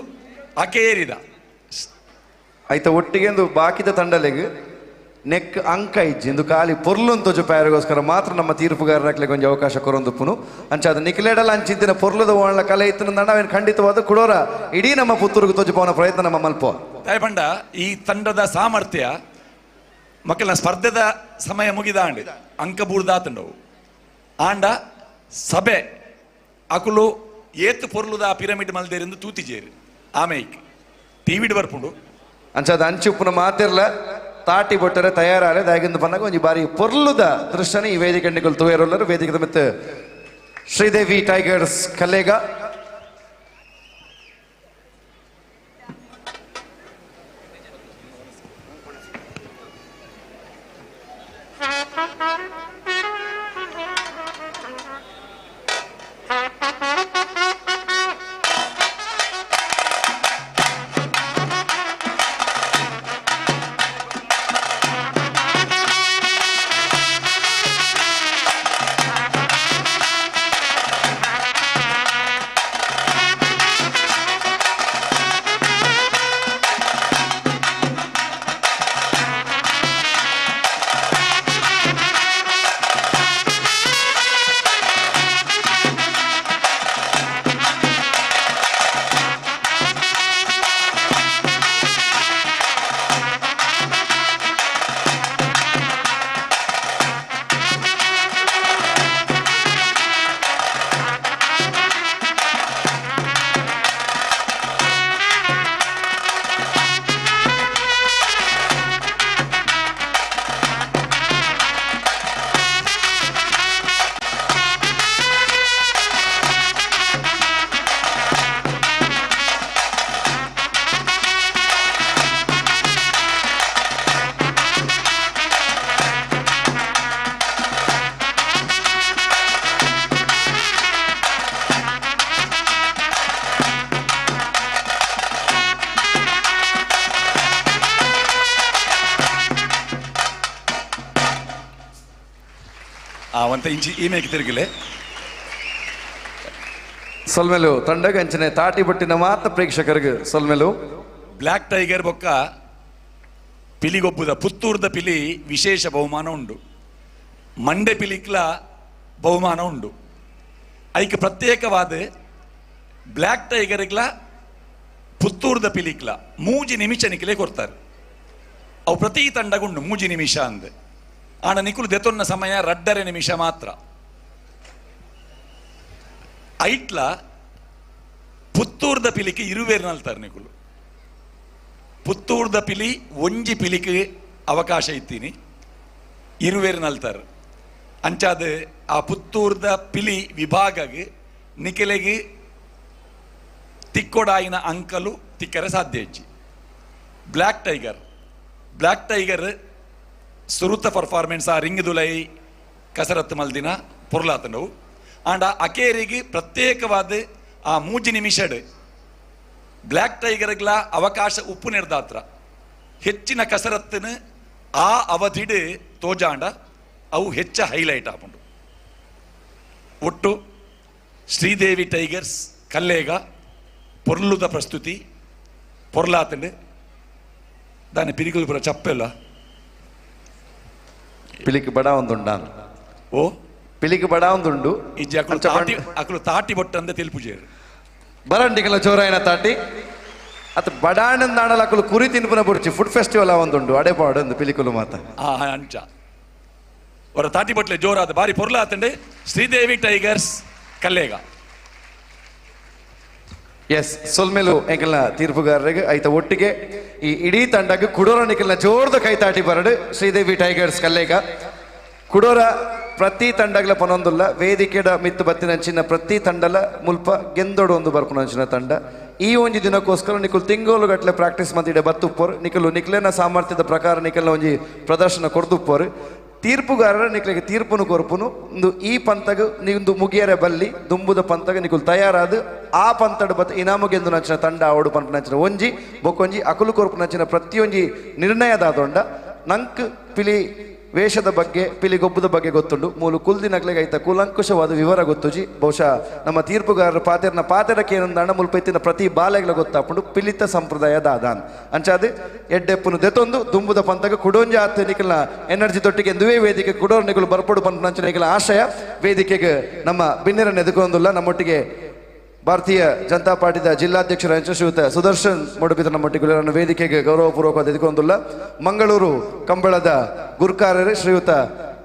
ಅಕೇರಿದ ಆಯ್ತ ಒಟ್ಟಿಗೆ ಬಾಕಿದ ತಂಡಲೆಗೆ ನೆಕ್ ಅಂಕ ಇಜ್ಜಿಂದು ಖಾಲಿ ಪೊರ್ಲುನ್ ತೋಜು ಪ್ಯಾರಿಗೋಸ್ಕರ ಮಾತ್ರ ನಮ್ಮ ತೀರ್ಪುಗಾರರಾಗ್ಲಿ ಒಂಜಿ ಅವಕಾಶ ಕೊರೊಂದುಪ್ಪುನು ಅಂಚಾದ ನಿಖಿಲೇಡಲ ಅಂಚಿದ್ದಿನ ಪೊರ್ಲುದ ಓಣಲ ಕಲೆ ಇತ್ತು ನಾವೇನು ಖಂಡಿತವಾದ ಕುಡೋರ ಇಡೀ ನಮ್ಮ ಪುತ್ತೂರಿಗೆ ತೋಜು ಪವನ ಪ್ರಯತ್ನ ನಮ್ಮ ಮಲ್ಪ ದಯಪಂಡ ಈ ತಂಡದ ಸಾಮರ್ಥ್ಯ ಮಕ್ಕಳ ಸ್ಪರ್ಧೆದ ಸಮಯ ಮುಗಿದಾಂಡ್ ಅಂಕ ಬೂರ್ದಾತಂಡವು ಆಂಡ ಸಭೆ ಅಕುಲು ಏತ್ ಪೊರ್ಲುದ ಪಿರಮಿಡ್ ಮಲ್ದೇರಿಂದ ತೂತಿಜೇರು ಆಮೇಕ್ ಟಿವಿಡ್ ಬರ್ಪುಂಡು ಅಂಚಾದ ಅಂಚಿ ಉಪ್ಪುನ ಮಾತಿರ್ಲ ತಾಟಿ ಬೊಟ್ಟರೆ ತಯಾರಾಲೆ ದಾಗಿಂದು ಬಂದಾಗ ಒಂಜಿ ಬಾರಿ ಪೊರ್ಲುದ ದೃಶ್ಯನೇ ಈ ವೇದಿಕೆ ಕಂಡಿಗಳು ತೋಯರೋಲ್ಲರು ವೇದಿಕೆ ಮತ್ತೆ ಶ್ರೀದೇವಿ ಟೈಗರ್ಸ್ ಕಲ್ಲೇಗ ಅವಂತ ಇಂಚಿ ಈಮೇಗೆ ತಿರುಗಿಲೆ ಸೊಲ್ಮೆಲು ತಂಡಗ ಅಂಚನೆ ತಾಟಿ ಬಟ್ಟಿನ ಮಾತ್ರ ಪ್ರೇಕ್ಷಕರಿಗೆ ಸೊಲ್ಮೆಲು ಬ್ಲ್ಯಾಕ್ ಟೈಗರ್ ಬೊಕ್ಕ ಪಿಲಿಗೊಬ್ಬುದ ಪುತ್ತೂರ್ದ ಪಿಲಿ ವಿಶೇಷ ಬಹುಮಾನ ಉಂಡು ಮಂಡೆ ಪಿಲಿಕ್ಲ ಬಹುಮಾನ ಉಂಡು. ಐಕ್ ಪ್ರತ್ಯೇಕವಾದ ಬ್ಲ್ಯಾಕ್ ಟೈಗರ್ಗ್ಲ ಪುತ್ತೂರ್ದ ಪಿಲಿಕ್ಲ 3 ನಿಮಿಷ ನಿಖಿಲೆ ಕೊಡ್ತಾರೆ. ಅವು ಪ್ರತಿ ತಂಡಗುಂಡು 3 ನಿಮಿಷ ಅಂದೆ. ಆಣ ನಿಖುಲು ದೆತೊನ್ನ ಸಮಯ 2.5 ನಿಮಿಷ ಮಾತ್ರ. ಐಟ್ಲ ಪುತ್ತೂರ್ದ ಪಿಲಿಕ್ಕೆ 20 ನಲ್ತಾರೆ ನಿಖುಲು. ಪುತ್ತೂರ್ದ ಪಿಲಿ ಒಂಜಿ ಪಿಲಿಕ್ಕೆ ಅವಕಾಶ ಇತ್ತೀನಿ 20 ನಲ್ತಾರೆ. ಅಂಚಾದ ಆ ಪುತ್ತೂರ್ದ ಪಿಲಿ ವಿಭಾಗಗೆ ನಿಖಿಲೆಗೆ ತಿಕ್ಕೊಡಾಯಿನ ಅಂಕಲು ತಿಕ್ಕರೆ ಸಾಧ್ಯ ಇಜ್ಜಿ. ಬ್ಲ್ಯಾಕ್ ಟೈಗರ್ ಸುರುತ ಪರ್ಫಾರ್ಮೆನ್ಸ್ ಆ ರಿಂಗ್ ದುಲೈ ಕಸರತ್ತು ಮಲ್ದಿನ ಪೊರ್ಲಾತನವು ಆಂಡ ಅಕೇರಿಗೆ ಪ್ರತ್ಯೇಕವಾದ ಆ 3 ನಿಮಿಷಡ್ ಬ್ಲ್ಯಾಕ್ ಟೈಗರ್ಗ್ಲ ಅವಕಾಶ ಉಪ್ಪು ನಿರ್ದಾತ್ರ ಹೆಚ್ಚಿನ ಕಸರತ್ತಿನ ಆ ಅವಧಿಡ್ ತೋಜಾಂಡ ಅವು ಹೆಚ್ಚ ಹೈಲೈಟ್ ಆಪುಂಡು. ಒಟ್ಟು ಶ್ರೀದೇವಿ ಟೈಗರ್ಸ್ ಕಲ್ಲೇಗ ಪೊರ್ಲುದ ಪ್ರಸ್ತುತಿ ಪೊರ್ಲಾತಂಡು దాని పిలికులు పుర చెప్పేలా పిలికి బడా ఉందుండా ఓ పిలికి బడా ఉందుండు ఇజ్జి అకులు తాటి బొట్టందే తెలుపు చేయరు ಬರಂಡಿಗಳ ಚೋರಾಯನ ತಾಟಿ ಅತ್ ಬಡಾಣನ್ ನಾಡಲ ಅಕುಲು ಕುರಿ ತಿನ್ಪುನ ಬುರ್ಚಿ ಫುಡ್ ಫೆಸ್ಟಿವಲ್ ಅವೊಂದುಂಡು ಅಡೆ ಪಾಡೊಂದು ಪಿಲಿಕುಲು ಮಾತ ಅಂಚ ಅವರ ತಾಟಿ ಬಟ್ಲೆ ಜೋರಾದ ಬಾರಿ ಪೊರ್ಲಾತಂಡೆ ಶ್ರೀದೇವಿ ಟೈಗರ್ಸ್ ಕಲ್ಲೇಗ. ಎಸ್ ಸೊಲ್ಮೆಲು ಎಂಕಲ್ನ ತೀರ್ಪುಗಾರರಿಗೆ ಐತ ಒಟ್ಟಿಗೆ ಈ ಇಡೀ ತಂಡಕ್ಕೆ ಕುಡೋರ ನಿಖಲ್ನ ಜೋರ್ದ ಕೈತಾಟಿ ಬರಡು ಶ್ರೀದೇವಿ ಟೈಗರ್ಸ್ ಕಲ್ಲೇಗ ಕುಡೋರ ಪ್ರತಿ ತಂಡಗಳ ಪನೊಂದುಲ್ಲ ವೇದಿಕೆಡ ಮಿತ್ತು ಬತ್ತಿನಂಚಿನ ಪ್ರತಿ ತಂಡಲ ಮುಲ್ಪ ಗೆಂದೋಡು ಒಂದು ಬರ್ಪುನಂಚಿನ ತಂಡ ಈ ಒಂಜಿ ದಿನಕ್ಕೋಸ್ಕರ ನಿಖಲು ತಿಂಗೋಲು ಗಟ್ಟಲೆ ಪ್ರಾಕ್ಟೀಸ್ ಮತ್ತಿಡೆ ಬತ್ತುಪ್ಪೋರು ನಿಖಲಿನ ಸಾಮರ್ಥ್ಯದ ಪ್ರಕಾರ ನಿಖಲ್ನ ಒಂಜಿ ಪ್ರದರ್ಶನ ಕೊಡ್ದುಪ್ಪೋರು ತೀರ್ಪುಗಾರರ ನಿಖಲಿಗೆ ತೀರ್ಪುನು ಕೊರ್ಪುನು ಒಂದು ಈ ಪಂತಗ ನಿಂದು ಮುಗಿಯರೆ ಬಲ್ಲಿ ದುಂಬುದ ಪಂತಗ ನಿಖಲು ತಯಾರಾದ ಆ ಪಂತಡ ಬತ್ತ ಇನಾಮು ಗೆಂದು ನಂಚಿನ ತಂಡ ಆವಡು ಪಂಪ ನಂಚಿನ ಒಂಜಿ ಬೊಕ್ಕೊಂಜಿ ಅಕುಲು ಕೊರ್ಪು ನಂಚಿನ ಪ್ರತಿಯೊಂಜಿ ನಿರ್ಣಯದಾದೊಂಡ ನಂಕ್ ಪಿಲಿ ವೇಷದ ಬಗ್ಗೆ ಪಿಲಿಗೊಬ್ಬದ ಬಗ್ಗೆ ಗೊತ್ತುಂಡು ಮೂಲು ಕುಲ್ದಿನಗ್ಲೆಗೆ ಐತ ಕೂಲಂಕುಷವಾದ ವಿವರ ಗೊತ್ತುಜಿ ಬಹುಶಃ ನಮ್ಮ ತೀರ್ಪುಗಾರರ ಪಾತೆರಕ್ಕೆ ಏನೊಂದಾಂಡ ಮುಲ್ಪೈತಿನ ಪ್ರತಿ ಬಾಲೆಗಳ ಗೊತ್ತಾಪುಂಡು ಪಿಲಿತ ಸಂಪ್ರದಾಯದ ಆದಾನ್ ಅಂಚಾದ ಎಡ್ಡೆಪ್ಪುನು ದೆತೊಂದು ದುಂಬುದ ಪಂತಗ ಕುಡೊಂಜ ಆತ ನಿಖಲ್ನ ಎನರ್ಜಿ ತೊಟ್ಟಿಗೆ ಎಂದುವೇ ವೇದಿಕೆ ಕುಡೋರ್ ನಿಖಲು ಬರ್ಪಡು ಪಂಪ ನಂಚಿನ ನಿಖಲ ಆಶಯ ವೇದಿಕೆಗೆ ನಮ್ಮ ಬಿನ್ನೆರನ್ನು ಎದುಕೊಂದಿಲ್ಲ ನಮ್ಮೊಟ್ಟಿಗೆ ಭಾರತೀಯ ಜನತಾ ಪಾರ್ಟಿದ ಜಿಲ್ಲಾಧ್ಯಕ್ಷರ ಶ್ರೀಯುತ ಸುದರ್ಶನ್ ಮೊಡಬಿದ ನಮ್ಮೊಟ್ಟಿಗೆ ವೇದಿಕೆಗೆ ಗೌರವಪೂರ್ವಕವಾದ ಎದುಕೊಂದಿಲ್ಲ ಮಂಗಳೂರು ಕಂಬಳದ ಗುರ್ಕಾರರು ಶ್ರೀಯುತ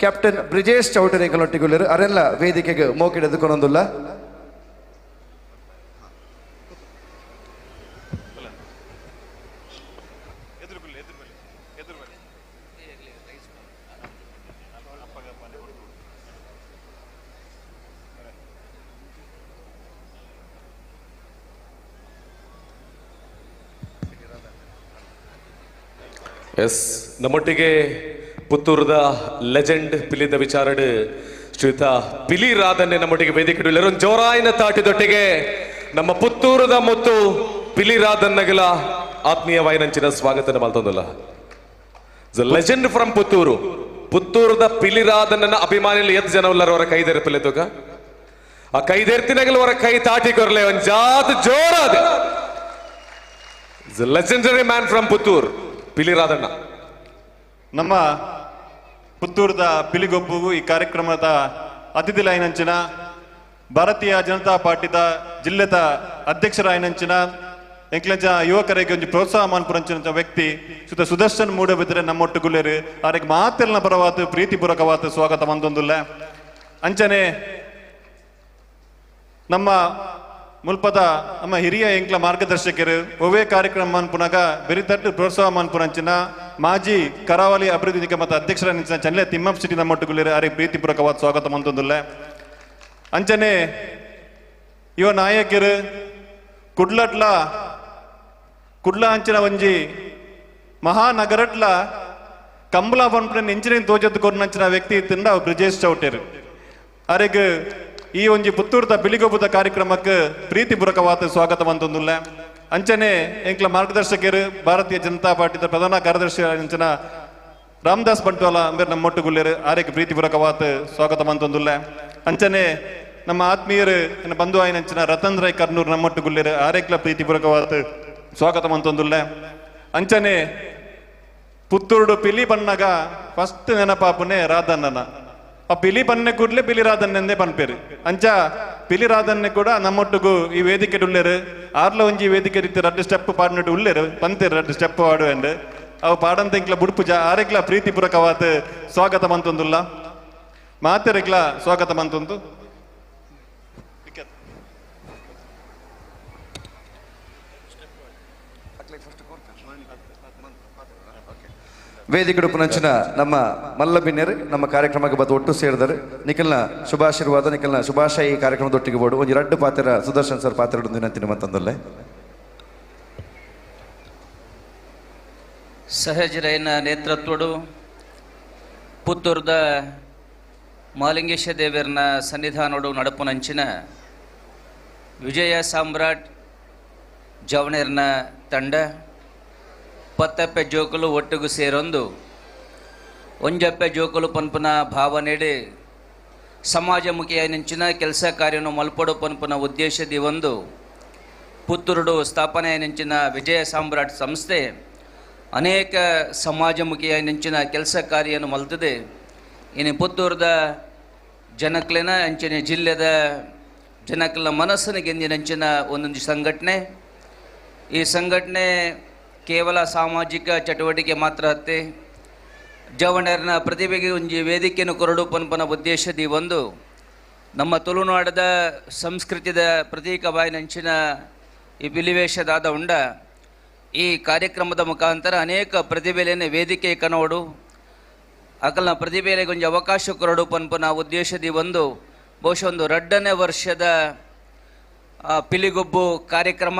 ಕ್ಯಾಪ್ಟನ್ ಬ್ರಿಜೇಶ್ ಚೌಟರಿಗಳೊಟ್ಟಿಗೆ ಅರೆಲ್ಲ ವೇದಿಕೆಗೆ ಮೋಕಿಡ ಎದುಕೊಂದಿಲ್ಲ. ಎಸ್ ನಮ್ಮೊಟ್ಟಿಗೆ ಪುತ್ತೂರದ ಲೆಜೆಂಡ್ ಪಿಲಿದ ವಿಚಾರಡು ಶ್ರೀಯುತ ಪಿಲಿ ರಾಧನ್ನೆ ನಮ್ಮೊಟ್ಟಿಗೆ ವೇದಿಕೆ ಒಂದು ಜೋರಾಯಿನ ತಾಟಿದೊಟ್ಟಿಗೆ ನಮ್ಮ ಪುತ್ತೂರದ ಮುತ್ತು ಪಿಲಿ ರಾಧನ್ನಗಲ ಆತ್ಮೀಯವಾಯಿನಂಚಿನ ಸ್ವಾಗತನ ಮಲ್ತೊಂದಲ್ಲ ಲೆಜೆಂಡ್ ಫ್ರಮ್ ಪುತ್ತೂರು ಪುತ್ತೂರದ ಪಿಲಿ ರಾಧನ್ನ ಅಭಿಮಾನಿಗಳು ಎತ್ತು ಜನ ಉಳ್ಳರ ಅವರ ಕೈದೇರ್ಪಲೆ ತೂಕ ಆ ಕೈದೇರ್ತಿನಗಲ ಅವರ ಕೈ ತಾಟಿ ಕೊರಲೆ ಒಂದು ಜಾತ್ ಜೋರಾದ ಲೆಜೆಂಡರಿ ಮ್ಯಾನ್ ಫ್ರಮ್ ಪುತ್ತೂರು ಪಿಲಿ ರಾಧಣ್ಣ. ನಮ್ಮ ಪುತ್ತೂರದ ಪಿಲಿಗೊಬ್ಬು ಈ ಕಾರ್ಯಕ್ರಮದ ಅತಿಥಿಲಾಯಿನಂಚಿನ ಭಾರತೀಯ ಜನತಾ ಪಾರ್ಟಿದ ಜಿಲ್ಲೆದ ಅಧ್ಯಕ್ಷರಾಯಿನಂಚಿನ ಎಂಕ್ಲಂಚ ಯುವಕರಿಗೆ ಒಂದು ಪ್ರೋತ್ಸಾಹ ಮಾನ್ಪುರಂಚಿನ ವ್ಯಕ್ತಿ ಸುದರ್ಶನ್ ಮೂಡಬಿದ್ರೆ ನಮ್ಮೊಟ್ಟುಗುಳ್ಳೇರು ಅವರಿಗೆ ಮಾತೆಲ್ಲ ಪರವಾದ ಪ್ರೀತಿಪೂರ್ವಕವಾದ ಸ್ವಾಗತ ಮಂದೊಂದುಲ್ಲ ಅಂಚನೆ ನಮ್ಮ ಮುಲ್ಪದ ನಮ್ಮ ಹಿರಿಯ ಎಂಕ್ಲ ಮಾರ್ಗದರ್ಶಕರು ಒವೇ ಕಾರ್ಯಕ್ರಮ ಮನ್ಪುನಾಗ ಬೆರಿತಟ್ಟು ಪ್ರೋತ್ಸಾಹ ಮನ್ಪುರಂಚಿನ ಮಾಜಿ ಕರಾವಳಿ ಅಭಿವೃದ್ಧಿ ನಿಗಮದ ಅಧ್ಯಕ್ಷರ ನಿಂಚಿನ ಚನ್ಲೆ ತಿಮ್ಮಪ್ಪ ಸಿಟಿ ನಮ್ಮೊಟ್ಟುಗುಳ್ಳೇರು ಅವರಿಗೆ ಪ್ರೀತಿಪೂರ್ವಕವಾದ ಸ್ವಾಗತ ಮಂದೊಂದುಲ್ಲ ಅಂಚನೆ ಇವ ನಾಯಕರು ಕುಡ್ಲ ಅಂಚಿನ ಒಂಜಿ ಮಹಾನಗರಟ್ಲ ಕಂಬಳ ಪನ್ಪುನ ಇಂಜಿನಿಯರಿಂಗ್ ತೋಜದ್ದು ಕೊರ್ನಂಚಿನ ವ್ಯಕ್ತಿ ತಿಂದ ಬ್ರಿಜೇಶ್ ಚೌಟೇರು ಅವರಿಗೆ ಈ ಒಂಜಿ ಪುತ್ತೂರದ ಪಿಲಿಗೊಬ್ಬದ ಕಾರ್ಯಕ್ರಮಕ್ಕೆ ಪ್ರೀತಿಪೂರ್ವಕವಾದ ಸ್ವಾಗತ ಮಂತೊಂದುಲ್ಲ ಅಂಚನೆ ಎಂಕ್ಲ ಮಾರ್ಗದರ್ಶಕರು ಭಾರತೀಯ ಜನತಾ ಪಾರ್ಟಿದ ಪ್ರಧಾನ ಕಾರ್ಯದರ್ಶಿ ಅಂಚನ ರಾಮದಾಸ್ ಬಂಟ್ವಾಲ ಅಂಬೇರ್ ನಮ್ಮೊಟ್ಟುಗುಳ್ಳೇರು ಅವರಿಗೆ ಪ್ರೀತಿಪೂರ್ವಕವಾದ ಸ್ವಾಗತ ಮಂತೊಂದುಲ್ಲ ಅಂಚನೆ ನಮ್ಮ ಆತ್ಮೀಯರು ಬಂಧು ಆಯ್ನಂಚಿನ ರತನ್ ರೈ ಕರ್ನೂರ್ ನಮ್ಮೊಟ್ಟುಗುಳ್ಳೇರು ಅವರಿಗೆ ಪ್ರೀತಿಪೂರ್ವಕವಾದ ಸ್ವಾಗತ ಮಂತೊಂದುಲ್ಲ ಅಂಚನೆ ಪುತ್ತೂರು ಪಿಲಿ ಬಣ್ಣಗ ಫಸ್ಟ್ ನೆನಪಾಪುನೆ ರಾಧಣ್ಣನ ಆ ಪಿಲಿ ಪನ್ನೆ ಕೂಡ್ಲೆ ಪಿಲಿರಾದನ್ನೆಂದೇ ಪನ್ಪೇರು ಅಂಚ ಪಿಲಿರಾದನ್ನೆ ಕೂಡ ನಮ್ಮೊಟ್ಟಿಗೂ ಈ ವೇದಿಕೆ ಉಳ್ಳೇರು ಆರ್ಲ ಒಂಜಿ ವೇದಿಕೆ ರೀತಿ 2 ಸ್ಟೆಪ್ ಪಾಡ್ನಟ್ಟು ಉಳ್ಳೇರು ಪಂತೇರು 2 ಸ್ಟೆಪ್ ಆಡುವೆಂಡು ಅವು ಪಾಡಂತ ಇಂಕ್ಲ ಬುಡ್ಪುಜ ಆರೆಕ್ಲ ಪ್ರೀತಿಪೂರ್ವಕವಾದ ಸ್ವಾಗತ ಮಂತೊಂದುಲ್ಲ ಮಾತೆರೆಕ್ಲ ಸ್ವಾಗತ ಮಂತೊಂದು ವೇದಿಕೆ ಉಪನಂಚಿನ ನಮ್ಮ ಮಲ್ಲಬಿನ್ಯರು ನಮ್ಮ ಕಾರ್ಯಕ್ರಮಕ್ಕೆ ಬಂದು ಒಟ್ಟು ಸೇರಿದರು ನಿಖಲ್ನ ಶುಭಾಶೀರ್ವಾದ ನಿಖಲ್ನ ಶುಭಾಶಯ ಈ ಕಾರ್ಯಕ್ರಮದೊಟ್ಟಿಗೆ ಬೋಡು ಒಂದು 2 ಪಾತ್ರ ಸುದರ್ಶನ್ ಸರ್ ಪಾತ್ರ ದಿನಂತಿನ ಮತ್ತೊಂದಲ್ಲೇ ಸಹಜರೈನ ನೇತೃತ್ವಡು ಪುತ್ತೂರ್ದ ಮಾಲಿಂಗೇಶ ದೇವರನ ಸನ್ನಿಧಾನೋಡು ನಡಪುನಂಚಿನ ವಿಜಯ ಸಾಮ್ರಾಟ್ ಜವಣೇರ್ನ ತಂಡ ಪತ್ತಪ್ಪೆ ಜೋಕುಲು ಒಟ್ಟಿಗೂ ಸೇರೊಂದು ಒಂಜಪ್ಪೆ ಜೋಕುಲು ಪನ್ಪುನ ಭಾವನೆಡೆ ಸಮಾಜಮುಖಿಯಾಯನಿಂಚಿನ ಕೆಲಸ ಕಾರ್ಯನು ಮಲ್ಪಡು ಪನ್ಪುನ ಉದ್ದೇಶದಿ ಒಂದು ಪುತ್ತೂರುಡು ಸ್ಥಾಪನೆಯಾಯನಿಂಚಿನ ವಿಜಯ ಸಾಮ್ರಾಟ್ ಸಂಸ್ಥೆ ಅನೇಕ ಸಮಾಜಮುಖಿಯಾಯನಿಂಚಿನ ಕೆಲಸ ಕಾರ್ಯನು ಮಲ್ತದೆ ಇನ್ನು ಪುತ್ತೂರದ ಜನಕ್ಲೆನ ಅಂಚಿನ ಜಿಲ್ಲೆದ ಜನಕ್ಲ ಮನಸ್ಸನ್ನು ಗೆಂದಿನಂಚಿನ ಒಂದೊಂದು ಸಂಘಟನೆ ಈ ಸಂಘಟನೆ ಕೇವಲ ಸಾಮಾಜಿಕ ಚಟುವಟಿಕೆ ಮಾತ್ರ ಹತ್ತೆ ಜವಣರ್ನ ಪ್ರತಿಭೆಗೆ ಒಂಜಿ ವೇದಿಕೆಯನ್ನು ಕೊರಡು ಪನ್ಪನ ಉದ್ದೇಶದಿ ಒಂದು ನಮ್ಮ ತುಳುನಾಡದ ಸಂಸ್ಕೃತಿದ ಪ್ರತೀಕವಾಯಿನಂಚಿನ ಈ ಪಿಲಿವೇಷದಾದ ಉಂಡ ಈ ಕಾರ್ಯಕ್ರಮದ ಮುಖಾಂತರ ಅನೇಕ ಪ್ರತಿಭೆಲೇನೆ ವೇದಿಕೆ ಕನೋಡು ಅಕಲ್ನ ಪ್ರತಿಭೆಗೆ ಒಂಜಿ ಅವಕಾಶ ಕೊರಡು ಪನ್ಪನ ಉದ್ದೇಶದಿ ಒಂದು ಬಹುಶಃ ಒಂದು 2ನೇ ವರ್ಷದ ಪಿಲಿಗೊಬ್ಬು ಕಾರ್ಯಕ್ರಮ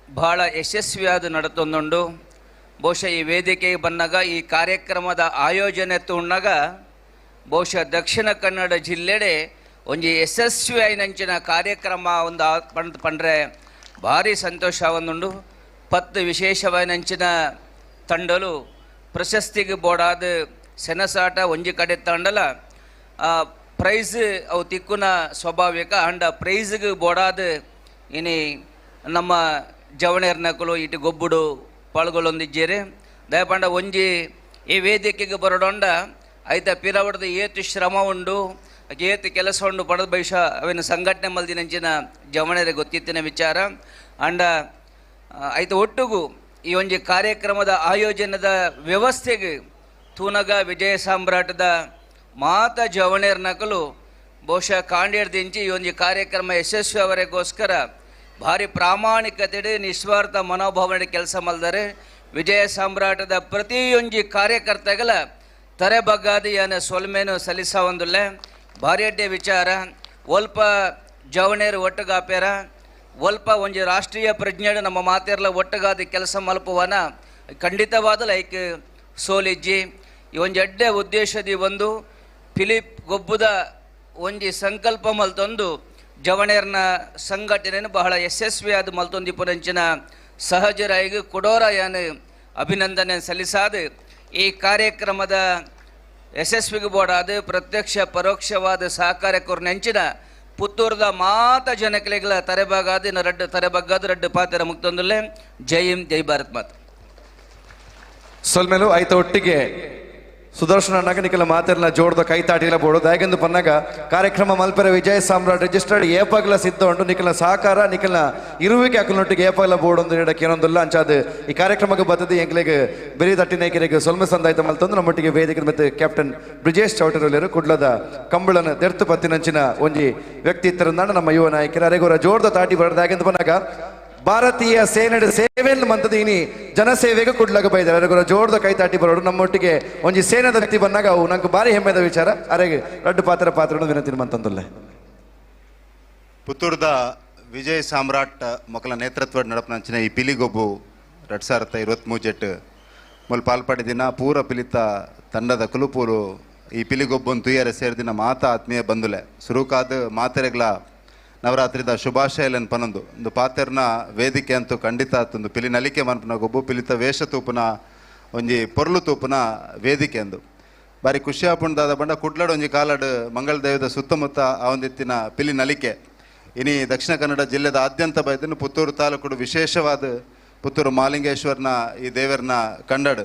ಭಾಳ ಯಶಸ್ವಿಯಾದ ನಡತೊಂದುಂಡು ಬಹುಶಃ ಈ ವೇದಿಕೆಗೆ ಬಂದಾಗ ಈ ಕಾರ್ಯಕ್ರಮದ ಆಯೋಜನೆ ತುಣ್ಣಾಗ ಬಹುಶಃ ದಕ್ಷಿಣ ಕನ್ನಡ ಜಿಲ್ಲೆಡೆ ಒಂಜಿ ಯಶಸ್ವಿ ಆಯ್ನಂಚಿನ ಕಾರ್ಯಕ್ರಮ ಒಂದು ಪಂಡ್ರೆ ಭಾರಿ ಸಂತೋಷ ಒಂದುಂಡು 10 ವಿಶೇಷವಾಯ್ನಂಚಿನ ತಂಡಲು ಪ್ರಶಸ್ತಿಗೆ ಬೋಡಾದ ಸೆನಸಾಟ ಒಂಜಿ ಕಡೆ ತಂಡಲ ಪ್ರೈಸ್ ಅವು ತಿಕ್ಕುನ ಸ್ವಾಭಾವಿಕ ಅಂಡ ಪ್ರೈಸ್ಗೆ ಬೋಡಾದ ಇನಿ ನಮ್ಮ ಜವಣೇರ್ನಕಲು ಇಟ್ಟು ಗೊಬ್ಬುಡು ಪಾಲ್ಗೊಳ್ಳೊಂದಿದ್ದೇರೆ ದಯಪಂಡ ಒಂಜಿ ಈ ವೇದಿಕೆಗೆ ಬರೋಡೊಂಡ ಐತ ಪಿರವಡ್ದು ಏತು ಶ್ರಮ ಉಂಡು ಏತು ಕೆಲಸ ಉಂಡು ಪಡೆದ ಭವಿಷ್ಯ ಅವೇನು ಸಂಘಟನೆ ಮಲ್ದಿನಂಚಿನ ಜವಣೇರಿಗೆ ಗೊತ್ತಿತ್ತಿನ ವಿಚಾರ ಅಂಡ ಐತ ಒಟ್ಟಿಗೂ ಈ ಒಂಜಿ ಕಾರ್ಯಕ್ರಮದ ಆಯೋಜನದ ವ್ಯವಸ್ಥೆಗೆ ತೂನಗ ವಿಜಯ ಸಾಮ್ರಾಟದ ಮಾತ ಜವಣೇರ್ನಕಲು ಬಹುಶಃ ಕಾಂಡೇರ್ದಿಂಚಿ ಈ ಒಂಜಿ ಕಾರ್ಯಕ್ರಮ ಯಶಸ್ವಿ ಅವರಿಗೋಸ್ಕರ ಭಾರಿ ಪ್ರಾಮಾಣಿಕತೆ ನಿಸ್ವಾರ್ಥ ಮನೋಭಾವನೆ ಕೆಲಸ ಮಲ್ದರೆ ವಿಜಯ ಸಾಮ್ರಾಟದ ಪ್ರತಿಯೊಂಜಿ ಕಾರ್ಯಕರ್ತಗಳ ತರೆಬಗ್ಗಾದಿ ಏನ ಸೊಲ್ಮೇನು ಸಲ್ಲಿಸ ಒಂದುಲ್ಲೆ ಭಾರಿ ಅಡ್ಡೆ ವಿಚಾರ ಒಲ್ಪ ಜವಣೇರು ಒಟ್ಟುಗಾಪ್ಯಾರ ಒಲ್ಪ ಒಂಜಿ ರಾಷ್ಟ್ರೀಯ ಪ್ರಜ್ಞೆಡು ನಮ್ಮ ಮಾತೆರ್ಲ ಒಟ್ಟುಗಾದಿ ಕೆಲಸ ಮಲ್ಪುವನ ಖಂಡಿತವಾದ ಲೈಕ್ ಸೋಲಿಜ್ಜಿ ಈ ಒಂಜಿ ಅಡ್ಡೆ ಉದ್ದೇಶದಿ ಒಂದು ಫಿಲಿಪ್ ಗೊಬ್ಬುದ ಒಂಜಿ ಸಂಕಲ್ಪ ಮಲ್ತೊಂದು ಜವಣೇರ್ನ ಸಂಘಟನೆಯನ್ನು ಬಹಳ ಯಶಸ್ವಿಯಾದ ಮಲ್ತೊಂದಿಪುರಂಚಿನ ಸಹಜರಾಯಿಗೆ ಕೊಡೋರ ಯಾನು ಅಭಿನಂದನೆ ಸಲ್ಲಿಸಾದ ಈ ಕಾರ್ಯಕ್ರಮದ ಯಶಸ್ವಿಗೆ ಬೋಡಾದ ಪ್ರತ್ಯಕ್ಷ ಪರೋಕ್ಷವಾದ ಸಹಕಾರ ಕೊರ್ನೆಂಚಿನ ಪುತ್ತೂರದ ಮಾತ ಜನಕಲಿಗಳ ತರೆಬಾಗಾದ ತರೆಬಗ್ಗಾದ 2 ಪಾತ್ರ ಮುಕ್ತೊಂದುಲ್ಲೆ ಜೈ ಹಿಂದ್ ಜೈ ಭಾರತ್ ಮಾತ ಸೊಲ್ಮೇಲು ಐತ ಒಟ್ಟಿಗೆ ಸುದರ್ಶನ ನಗನಿಕಲ ಮಾತೆರ್ನ ಜೋಡ್ದ ಕೈತಾಟಿಲ ಬೋಡು ದಯಗೆಂದು ಪನ್ನಾಗ ಕಾರ್ಯಕ್ರಮ ಮಲ್ಪೆರ ವಿಜಯ ಸಾಮ್ರಾಟ್ ರಿಜಿಸ್ಟರ್ಡ್ ಏಪಗ್ಲ ಸಿದ್ಧ ಉಂಟು ನಿಖಲ ಸಹಕಾರ ನಿಖಲ ಇರುವಿಕೆ ಅಕಲ್ನೊಟ್ಟಿಗೆ ಏಪಗ್ಲ ಬೋರ್ಡ್ ಒಂದು ನೀಡಕ್ಕೆ ಏನೊಂದಿಲ್ಲ ಅಂಚಾದ ಈ ಕಾರ್ಯಕ್ರಮಕ್ಕೆ ಬರ್ತದೆ ಎಂಕ್ಲೆಗೆ ಬೆರಿ ತಟ್ಟಿನೇಕರಿಗೆ ಸೊಲ್ಮೆ ಸಂದಾಯ್ತ ಮಲ್ತಂದು ನಮ್ಮೊಟ್ಟಿಗೆ ವೇದಿಕೆ ಮತ್ತು ಕ್ಯಾಪ್ಟನ್ ಬ್ರಿಜೇಶ್ ಚೌಟರಲ್ಲಿರು ಕುಡ್ಲದ ಕಂಬಳನ ತೆರ್ತು ಪತ್ತಿನಂಚಿನ ಒಂಜಿ ವ್ಯಕ್ತಿತ್ವರಂದಾಂಡ ನಮ್ಮ ಯುವ ನಾಯಕರು ಅರೆಗೋರ ಜೋಡ್ದ ತಾಟಿ ಬರೋದು ದಯಗೆಂದು ಪನ್ನಾಗ ಭಾರತೀಯ ಸೇನೆಯ ಸೇವೆಯನ್ನು ಮಂತದ ಇನಿ ಜನಸೇವೆಗೆ ಕುಡ್ಲಾಗ ಬೈದಾರೆ ಅರೆಗೋರ ಜೋಡ್ದ ಕೈತಾಟಿ ಬರೋಡು ನಮ್ಮೊಟ್ಟಿಗೆ ಒಂಜಿ ಸೇನೆದ ವ್ಯಕ್ತಿ ಬಂದಾಗ ಅವು ನಂಗೆ ಭಾರಿ ಹೆಮ್ಮೆದ ವಿಚಾರ ಅರೆಗೆ 2 ಪಾತ್ರ ವಿನಂತಿ ಮಂತಂದುಲ್ಲೆ ಪುತ್ತೂರ್ದ ವಿಜಯ್ ಸಾಮ್ರಾಟ್ ಮೊಕಲ ನೇತೃತ್ವ ನಡಪನಂಚಿನ ಈ ಪಿಲಿಗೊಬ್ಬು 2023 ಮೊಲ್ ಪಾಲ್ಪಡಿದಿನ ಪೂರ ಪಿಲಿತ ತಂಡದ ಕುಲುಪೂರು ಈ ಪಿಲಿಗೊಬ್ಬೊಂದು ತುಯ್ಯರೆ ಸೇರಿದಿನ ಮಾತ ಆತ್ಮೀಯ ಬಂದುಲೆ ಸುರುಕಾದ ಮಾತೆರೆಗ್ಲ ನವರಾತ್ರಿದ ಶುಭಾಶಯಲನ್ ಪನೊಂದು ಒಂದು ಪಾತೆರ್ನ ವೇದಿಕೆ ಅಂತೂ ಖಂಡಿತ ಆತೊಂದು ಪಿಲಿ ನಲಿಕೆ ಮನ್ಪುನ ಗೊಬ್ಬು ಪಿಲಿತ ವೇಷ ತೂಪುನ ಒಂಜಿ ಪೊರ್ಲು ತೂಪುನ ವೇದಿಕೆ ಅಂದು ಬಾರಿ ಖುಷಿ ಆಪುಂಡಾದ ಬಂಡ ಕುಡ್ಲಡ್ ಒಂಜಿ ಕಾಲಡ್ ಮಂಗಳ ದೇವದ ಸುತ್ತಮುತ್ತ ಆ ಒಂದಿತ್ತಿನ ಪಿಲಿ ನಲಿಕೆ ಇನಿ ದಕ್ಷಿಣ ಕನ್ನಡ ಜಿಲ್ಲೆದ ಆದ್ಯಂತ ಬೈದನು ಪುತ್ತೂರು ತಾಲೂಕು ವಿಶೇಷವಾದ ಪುತ್ತೂರು ಮಾಲಿಂಗೇಶ್ವರನ ಈ ದೇವರನ ಕಂಡಡ್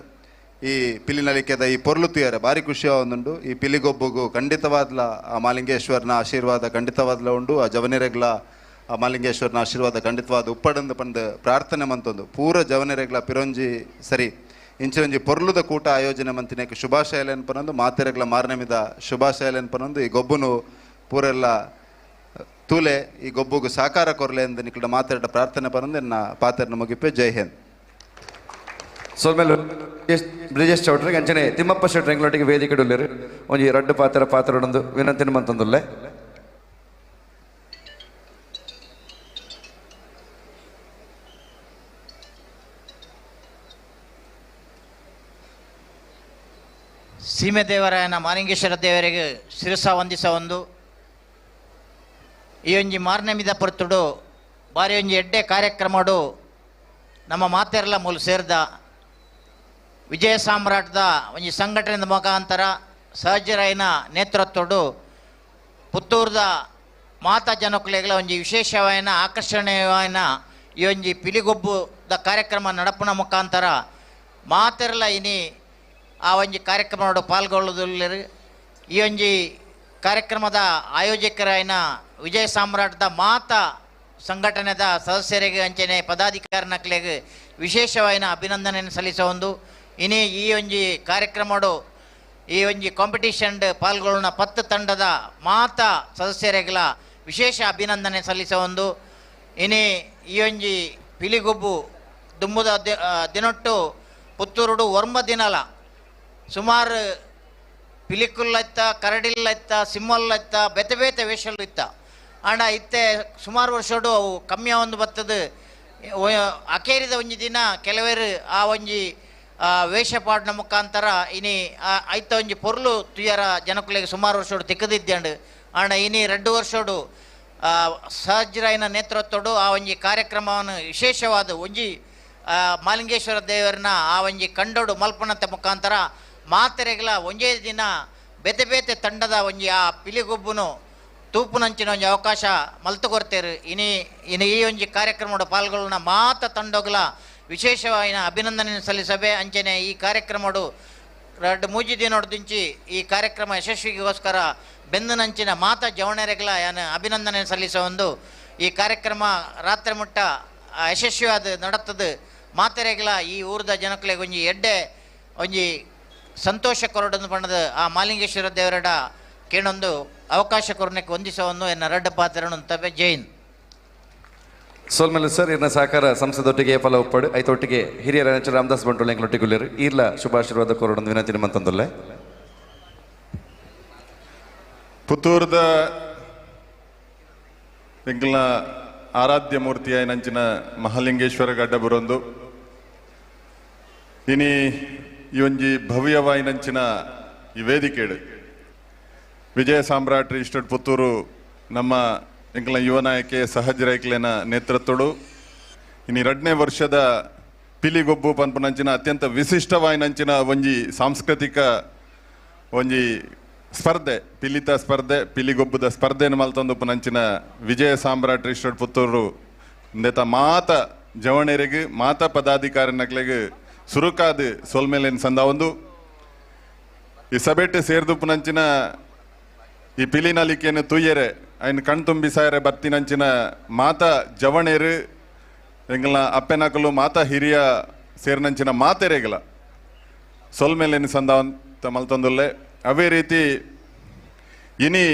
ಈ ಪಿಲಿನಲಿಕೆದ ಈ ಪೊರ್ಲು ತುಯರೆ ಭಾರಿ ಖುಷಿ ಒಂದುಂಡು. ಈ ಪಿಲಿಗೊಬ್ಬುಗು ಖಂಡಿತವಾದ್ಲ ಆ ಮಾಲಿಂಗೇಶ್ವರನ ಆಶೀರ್ವಾದ ಖಂಡಿತವಾದ್ಲ ಉಂಡು. ಆ ಜವನಿರೆಗ್ಲ ಆ ಮಾಲಿಂಗೇಶ್ವರನ ಆಶೀರ್ವಾದ ಖಂಡಿತವಾದ ಉಪ್ಪಡಂದು ಪಂದು ಪ್ರಾರ್ಥನೆ ಮಂತೊಂದು ಪೂರ ಜವನಿರೆಗ್ಲ ಪಿರೊಂಜಿ ಸರಿ ಇಂಚಿನೊಂಜಿ ಪೊರ್ಲುದ ಕೂಟ ಆಯೋಜನೆ ಮಂತಿನಕ್ಕೆ ಶುಭಾಶಯಲೇನ್ ಪನೊಂದು ಮಾತೆರೆಗ್ಲ ಮಾರನೆ ಮಿದ ಶುಭಾಶಯಲೇನ್ ಪನೊಂದು ಈ ಗೊಬ್ಬುನು ಪೂರೆಲ್ಲ ತೂಲೆ ಈ ಗೊಬ್ಬುಗು ಸಾಕಾರ ಕೊರ್ಲೆ ಎಂದು ನಿಕ್ಲ ಮಾತಾಡ ಪ್ರಾರ್ಥನೆ ಪನೊಂದು ಎನ್ನ ಪಾತೆರ್ನ ಮುಗಿಪೆ. ಜೈ ಹಿಂದ್. ಸೋಲ್ಮೇಲೆ ಬ್ರಿಜೇಶ್ ಚೌಟ್ರಿಗೆ ಅಂಚನೆ ತಿಮ್ಮಪ್ಪ ಶೆಟ್ರ್ ಎಂಗ್ಲೊಟ್ಟಿಗೆ ವೇದಿಕೆ ಉಳ್ಳೇರು ಒಂಜಿ ರಡ್ಡು ಪಾತ್ರೊಂದು ವಿನಂತಿನ ಮಂತೊಂದುಲ್ಲೆ. ಸೀಮೆ ದೇವರಾಯನ ಮಾಲಿಂಗೇಶ್ವರ ದೇವರಿಗೆ ಶಿರಸ ವಂದಿಸ ಒಂದು ಈ ಒಂಜಿ ಮಾರನೆ ಮಿದ ಪೊರ್ತುಡು ಬಾರಿ ಒಂಜಿ ಎಡ್ಡೆ ಕಾರ್ಯಕ್ರಮಡು ನಮ್ಮ ಮಾತೆರ್ಲ ಮೂಲ ಸೇರಿದ ವಿಜಯ ಸಾಮ್ರಾಟ್ದ ಒಂಜಿ ಸಂಘಟನೆದ ಮುಖಾಂತರ ಸಹಜರಾಯನ ನೇತೃತ್ವಡು ಪುತ್ತೂರ್ದ ಮಾತಾ ಜನಕುಲೆಗಳ ಒಂಜಿ ವಿಶೇಷವಾಯಿನ ಆಕರ್ಷಣೀಯವಾಯಿನ ಈ ಒಂಜಿ ಪಿಲಿಗೊಬ್ಬುದ ಕಾರ್ಯಕ್ರಮ ನಡಪನ ಮುಖಾಂತರ ಮಾತೆರ್ಲ ಇನಿ ಆ ಒಂಜಿ ಕಾರ್ಯಕ್ರಮ ಪಾಲ್ಗೊಳ್ಳುವುದಿಲ್ಲ. ಈ ಒಂಜಿ ಕಾರ್ಯಕ್ರಮದ ಆಯೋಜಕರಾಯಿನ ವಿಜಯ ಸಾಮ್ರಾಟ್ದ ಮಾತಾ ಸಂಘಟನೆದ ಸದಸ್ಯರಿಗೆ ಅಂಚನೆ ಪದಾಧಿಕಾರಿನಕ್ಲೆಗೆ ವಿಶೇಷವಾಯಿನ ಅಭಿನಂದನೆಯನ್ನು ಸಲ್ಲಿಸೋ ಒಂದು ಇನಿ ಈ ಒಂಜಿ ಕಾರ್ಯಕ್ರಮಡು ಈ ಒಂಜಿ ಕಾಂಪಿಟೇಷನ್ ಪಾಲ್ಗೊಳ್ಳುವ 10 ತಂಡದ ಮಾತಾ ಸದಸ್ಯರಿಗೆಲ್ಲ ವಿಶೇಷ ಅಭಿನಂದನೆ ಸಲ್ಲಿಸೋ ಒಂದು ಇನಿ ಈ ಒಂಜಿ ಪಿಲಿಗೊಬ್ಬು ದುಂಬುದ ದಿನೊಟ್ಟು ಪುತ್ತೂರುಡು ಒರ್ಮ ದಿನಲ ಸುಮಾರು ಪಿಲಿಕುಲ್ಲ ಇತ್ತ ಕರಡಿಲ್ಲ ಇತ್ತ ಸಿಮ್ಮಲ್ಲ ಇತ್ತ ಬೇತೆ ಬೇತೆ ವೇಷಲು ಇತ್ತ ಆಂಡ ಇತ್ತೆ ಸುಮಾರು ವರ್ಷಡು ಅವು ಕಮ್ಮಿ ಒಂದು ಬತ್ತದು ಅಕೇರಿದ ಒಂಜಿ ದಿನ ಕೆಲವೇರು ಆ ಒಂಜಿ ವೇಷಪಾಡಿನ ಮುಖಾಂತರ ಇನಿ ಐತ ಒಂಜಿ ಪೊರ್ಲು ತುಯರ ಜನಕುಲೆಗೆ ಸುಮಾರು ವರ್ಷಡು ತಿಕ್ಕದಿದ್ದಂಡು ಆಂಡ ಇನಿ 2 ವರ್ಷಡು ಸಹಜರಾಯನ ನೇತೃತ್ವಡು ಆ ಒಂಜಿ ಕಾರ್ಯಕ್ರಮವನ್ನು ವಿಶೇಷವಾದ ಒಂಜಿ ಮಾಲಿಂಗೇಶ್ವರ ದೇವರನ್ನ ಆ ಒಂಜಿ ಕಂಡೋಡು ಮಲ್ಪನತೆ ಮುಖಾಂತರ ಮಾತೆರೆಗ್ಲ ಒಂಜೇ ದಿನ ಬೇತೆ ಬೇತೆ ತಂಡದ ಒಂಜಿ ಆ ಪಿಲಿಗೊಬ್ಬುನು ತೂಪುನಂಚಿನ ಒಂಜಿ ಅವಕಾಶ ಮಲ್ತು ಕೊರ್ತೇರು ಇನಿ ಈ ಒಂಜಿ ಕಾರ್ಯಕ್ರಮದ ಪಾಲ್ಗೊಳ್ಳುವ ಮಾತ ತಂಡಗಳ ವಿಶೇಷವಾಯಿನ ಅಭಿನಂದನೆ ಸಲ್ಲಿಸಬೆ ಅಂಚನೆ ಈ ಕಾರ್ಯಕ್ರಮಡು 2-3 ದಿನದಿಂಚಿ ಈ ಕಾರ್ಯಕ್ರಮ ಯಶಸ್ವಿಗೋಸ್ಕರ ಬೆಂದನಂಚಿನ ಮಾತಾ ಜವಣರೆಗ್ಲ ಯಾನ ಅಭಿನಂದನೆ ಸಲ್ಲಿಸೋ ಒಂದು ಈ ಕಾರ್ಯಕ್ರಮ ರಾತ್ರಿ ಮುಟ್ಟ ಯಶಸ್ವಿಯಾದ ನಡತದು ಮಾತೆರೆಗ್ಲ ಈ ಊರದ ಜನಕಲೆಗೆ ಒಂಜಿ ಎಡ್ಡೆ ಒಂಜಿ ಸಂತೋಷ ಕೊರಡೊಂದು ಬಣ್ಣದ ಆ ಮಾಲಿಂಗೇಶ್ವರ ದೇವರಡ ಕೇಳೊಂದು ಅವಕಾಶ ಕೊರನಕ್ಕೆ ಹೊಂದಿಸೋವನ್ನು ಎನ್ನ ರಡ್ಡ ಪಾತ್ರನು ತವೆ. ಜೈನ್. ಸೋಲ್ಮೇಲೆ ಸರ್ ಇರ್ನ ಸಹಕಾರ ಸಂಸದೊಟ್ಟಿಗೆ ಫಲ ಉಪ್ಪಡು ಐತೊಟ್ಟಿಗೆ ಹಿರಿಯರ ರಾಮದಾಸ್ ಬಂಟೋಳ ಎಂಗ್ಲೊಟ್ಟಿಗುಳ್ಳೇರು ಈರ್ಲ ಶುಭಾಶೀರ್ವಾದ ಕೊರಡೊಂದು ವಿನಂತಿನ ಮಂತೊಂದುಲ್ಲೆ. ಪುತ್ತೂರ್ದ ಎಂಗ್ಲ ಆರಾಧ್ಯ ಮೂರ್ತಿಯ ನಂಚಿನ ಮಹಾಲಿಂಗೇಶ್ವರ ಗಡ್ಡ ಬರೊಂದು ಇನಿ ಈ ಒಂಜಿ ಭವ್ಯವಾಯಿನಂಚಿನ ಈ ವೇದಿಕೆಡು ವಿಜಯ ಸಾಮ್ರಾಟ್ ಇಸ್ಟೇಟ್ ಪುತ್ತೂರು ನಮ್ಮ ಎಂಕ್ಲ ಯುವ ನಾಯಕೆ ಸಹಜರೈಕ್ಲೆನ ನೇತೃತ್ವಡು ಇನಿ 2ನೇ ವರ್ಷದ ಪಿಲಿಗೊಬ್ಬು ಪನ್ಪುನಂಚಿನ ಅತ್ಯಂತ ವಿಶಿಷ್ಟವಾಯಿನಂಚಿನ ಒಂಜಿ ಸಾಂಸ್ಕೃತಿಕ ಒಂಜಿ ಸ್ಪರ್ಧೆ ಪಿಲಿತ ಸ್ಪರ್ಧೆ ಪಿಲಿಗೊಬ್ಬುದ ಸ್ಪರ್ಧೆಯನ್ನು ಮಲ್ತೊಂದು ಪುನಂಚಿನ ವಿಜಯ ಸಾಮ್ರಾಟ್ ಇಸ್ಟೇಟ್ ಪುತ್ತೂರು ಇಂದೆತ ಮಾತ ಜವಣೆರೆಗೆ ಮಾತಾ ಪದಾಧಿಕಾರಿನಕ್ಲೆಗೆ ಸುರುಕಾದು ಸೋಲ್ಮೇಲೇನು ಸಂದ ಒಂದು ಈ ಸಭೆಟ್ಟು ಸೇರ್ದು ಪುನಂಚಿನ ಈ ಪಿಲಿನಲಿಕೆಯನ್ನು ತುಯ್ಯರೆ ಅಯ್ನ ಕಣ್ ತುಂಬಿ ಸಾಯರೆ ಬರ್ತಿನಂಚಿನ ಮಾತಾ ಜವಣೇರು ಎಂಗ್ಲ ಅಪ್ಪೆನಕಲು ಮಾತಾ ಹಿರಿಯ ಸೇರ್ನಂಚಿನ ಮಾತೆರೆಗಲ ಸೋಲ್ಮೇಲೇನು ಸಂದ ಅಂತ ಮಲ್ತೊಂದುಲ್ಲೆ. ಅವೇ ರೀತಿ ಇನಿ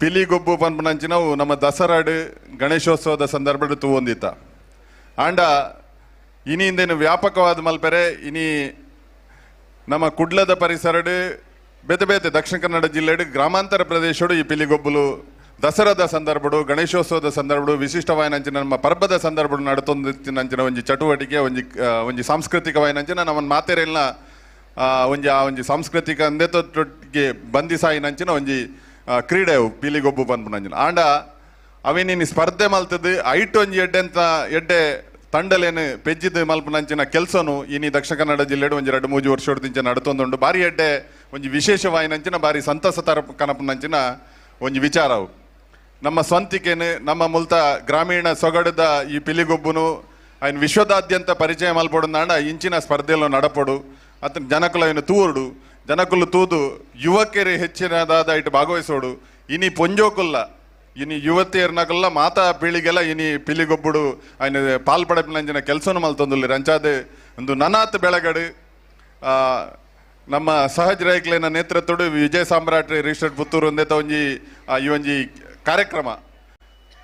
ಪಿಲಿಗೊಬ್ಬು ಪನ್ಪುನಂಚಿನವು ನಮ್ಮ ದಸರಾಡು ಗಣೇಶೋತ್ಸವದ ಸಂದರ್ಭ ತೂವೊಂದಿತ್ತ ಆಂಡ ಇನಿಂದೇನು ವ್ಯಾಪಕವಾದ ಮಲ್ಪೆರೆ ಇನಿ ನಮ್ಮ ಕುಡ್ಲದ ಪರಿಸರಡು ಬೇತೆ ಬೇತೆ ದಕ್ಷಿಣ ಕನ್ನಡ ಜಿಲ್ಲೆಡು ಗ್ರಾಮಾಂತರ ಪ್ರದೇಶಡು ಈ ಪಿಲಿಗೊಬ್ಬಲು ದಸರಾದ ಸಂದರ್ಭಡು ಗಣೇಶೋತ್ಸವದ ಸಂದರ್ಭಡು ವಿಶಿಷ್ಟವಾಯಿನಂಚಿನ ನಮ್ಮ ಪರ್ಬದ ಸಂದರ್ಭಡು ನಡತೊಂದಿತ್ತಿನಂಚಿನ ಒಂಜಿ ಚಟುವಟಿಕೆ ಒಂಜಿ ಸಾಂಸ್ಕೃತಿಕವಾಯಿನಂಚಿನ ನಮ್ಮನ್ನು ಮಾತೆರೆಲ್ಲ ಒಂಜಿ ಸಾಂಸ್ಕೃತಿಕ ಅಂದೇತೊಟ್ಟಿಗೆ ಬಂದಿಸಾಯಿನಂಚಿನ ಒಂಜಿ ಕ್ರೀಡೆ ಅವು ಪಿಲಿಗೊಬ್ಬು ಪನ್ಪುನಂಚಿನ ಆಂಡ ಅವೇನಿನ ಸ್ಪರ್ಧೆ ಮಲ್ತದ್ದು ಐಟ್ ಒಂಜಿ ಎಡ್ಡೆ ತಂಡಲೇನು ಪೆಜ್ಜಿದ ಮಲ್ಪನಂಚಿನ ಕೆಲಸನು ಇನಿ ದಕ್ಷಿಣ ಕನ್ನಡ ಜಿಲ್ಲೆಡು ಒಂಜಿ 2-3 ವರ್ಷದಿಂಚ ನಡತೊಂದುಂಡು ಬಾರಿ ಎಡ್ಡೆ ಒಂಜಿ ವಿಶೇಷವಾಯಿನಂಚಿನ ಬಾರಿ ಸಂತಸ ಕನಪನಂಚಿನ ಒಂಜಿ ವಿಚಾರ ಅವು ನಮ್ಮ ಸ್ವಂತಿಕೆನು ನಮ್ಮ ಮುಲ್ತ ಗ್ರಾಮೀಣ ಸೊಗಡದ ಈ ಪಿಲಿಗೊಬ್ಬುನು ఆయన విశ్వదాద్యంత పరిచయం అల్పడున్నాడ ఇంచిన స్పర్ధలో నడపడు ಅತನ ಜನಕುಲ ಏನು ತೂರುಡು ಜನಕುಲು ತೂದು ಯುವಕರು ಹೆಚ್ಚಿನದಾದ ಇಟ್ಟು ಭಾಗವಹಿಸೋಡು ಇನಿ ಪೊಂಜೋಕುಲ್ಲ ಇನಿ ಯುವತಿಯರ್ನಕಲ್ಲ ಮಾತಾ ಪೀಳಿಗೆಲ್ಲ ಇನಿ ಪಿಲಿಗೊಬ್ಬುಡು ఆయన ಪಾಲ್ಪಡಪಿನಂಚಿನ ಕೆಲಸವನ್ನು ಮಲ್ತೊಂದುಲ್ಲೆರ್ ಅಂಚಾದೆ ಒಂದು ನನಾತ್ ಬೆಳಗಡು ನಮ್ಮ ಸಹಜ ರೈಕ್ಲಿನ ನೇತೃತ್ವಡು ವಿಜಯ ಸಾಮ್ರಾಟ್ ರಿಜಿಸ್ಟರ್ಡ್ ಪುತ್ತೂರು ಒಂದೇ ಒಂಜಿ ಈ ಒಂಜಿ ಕಾರ್ಯಕ್ರಮ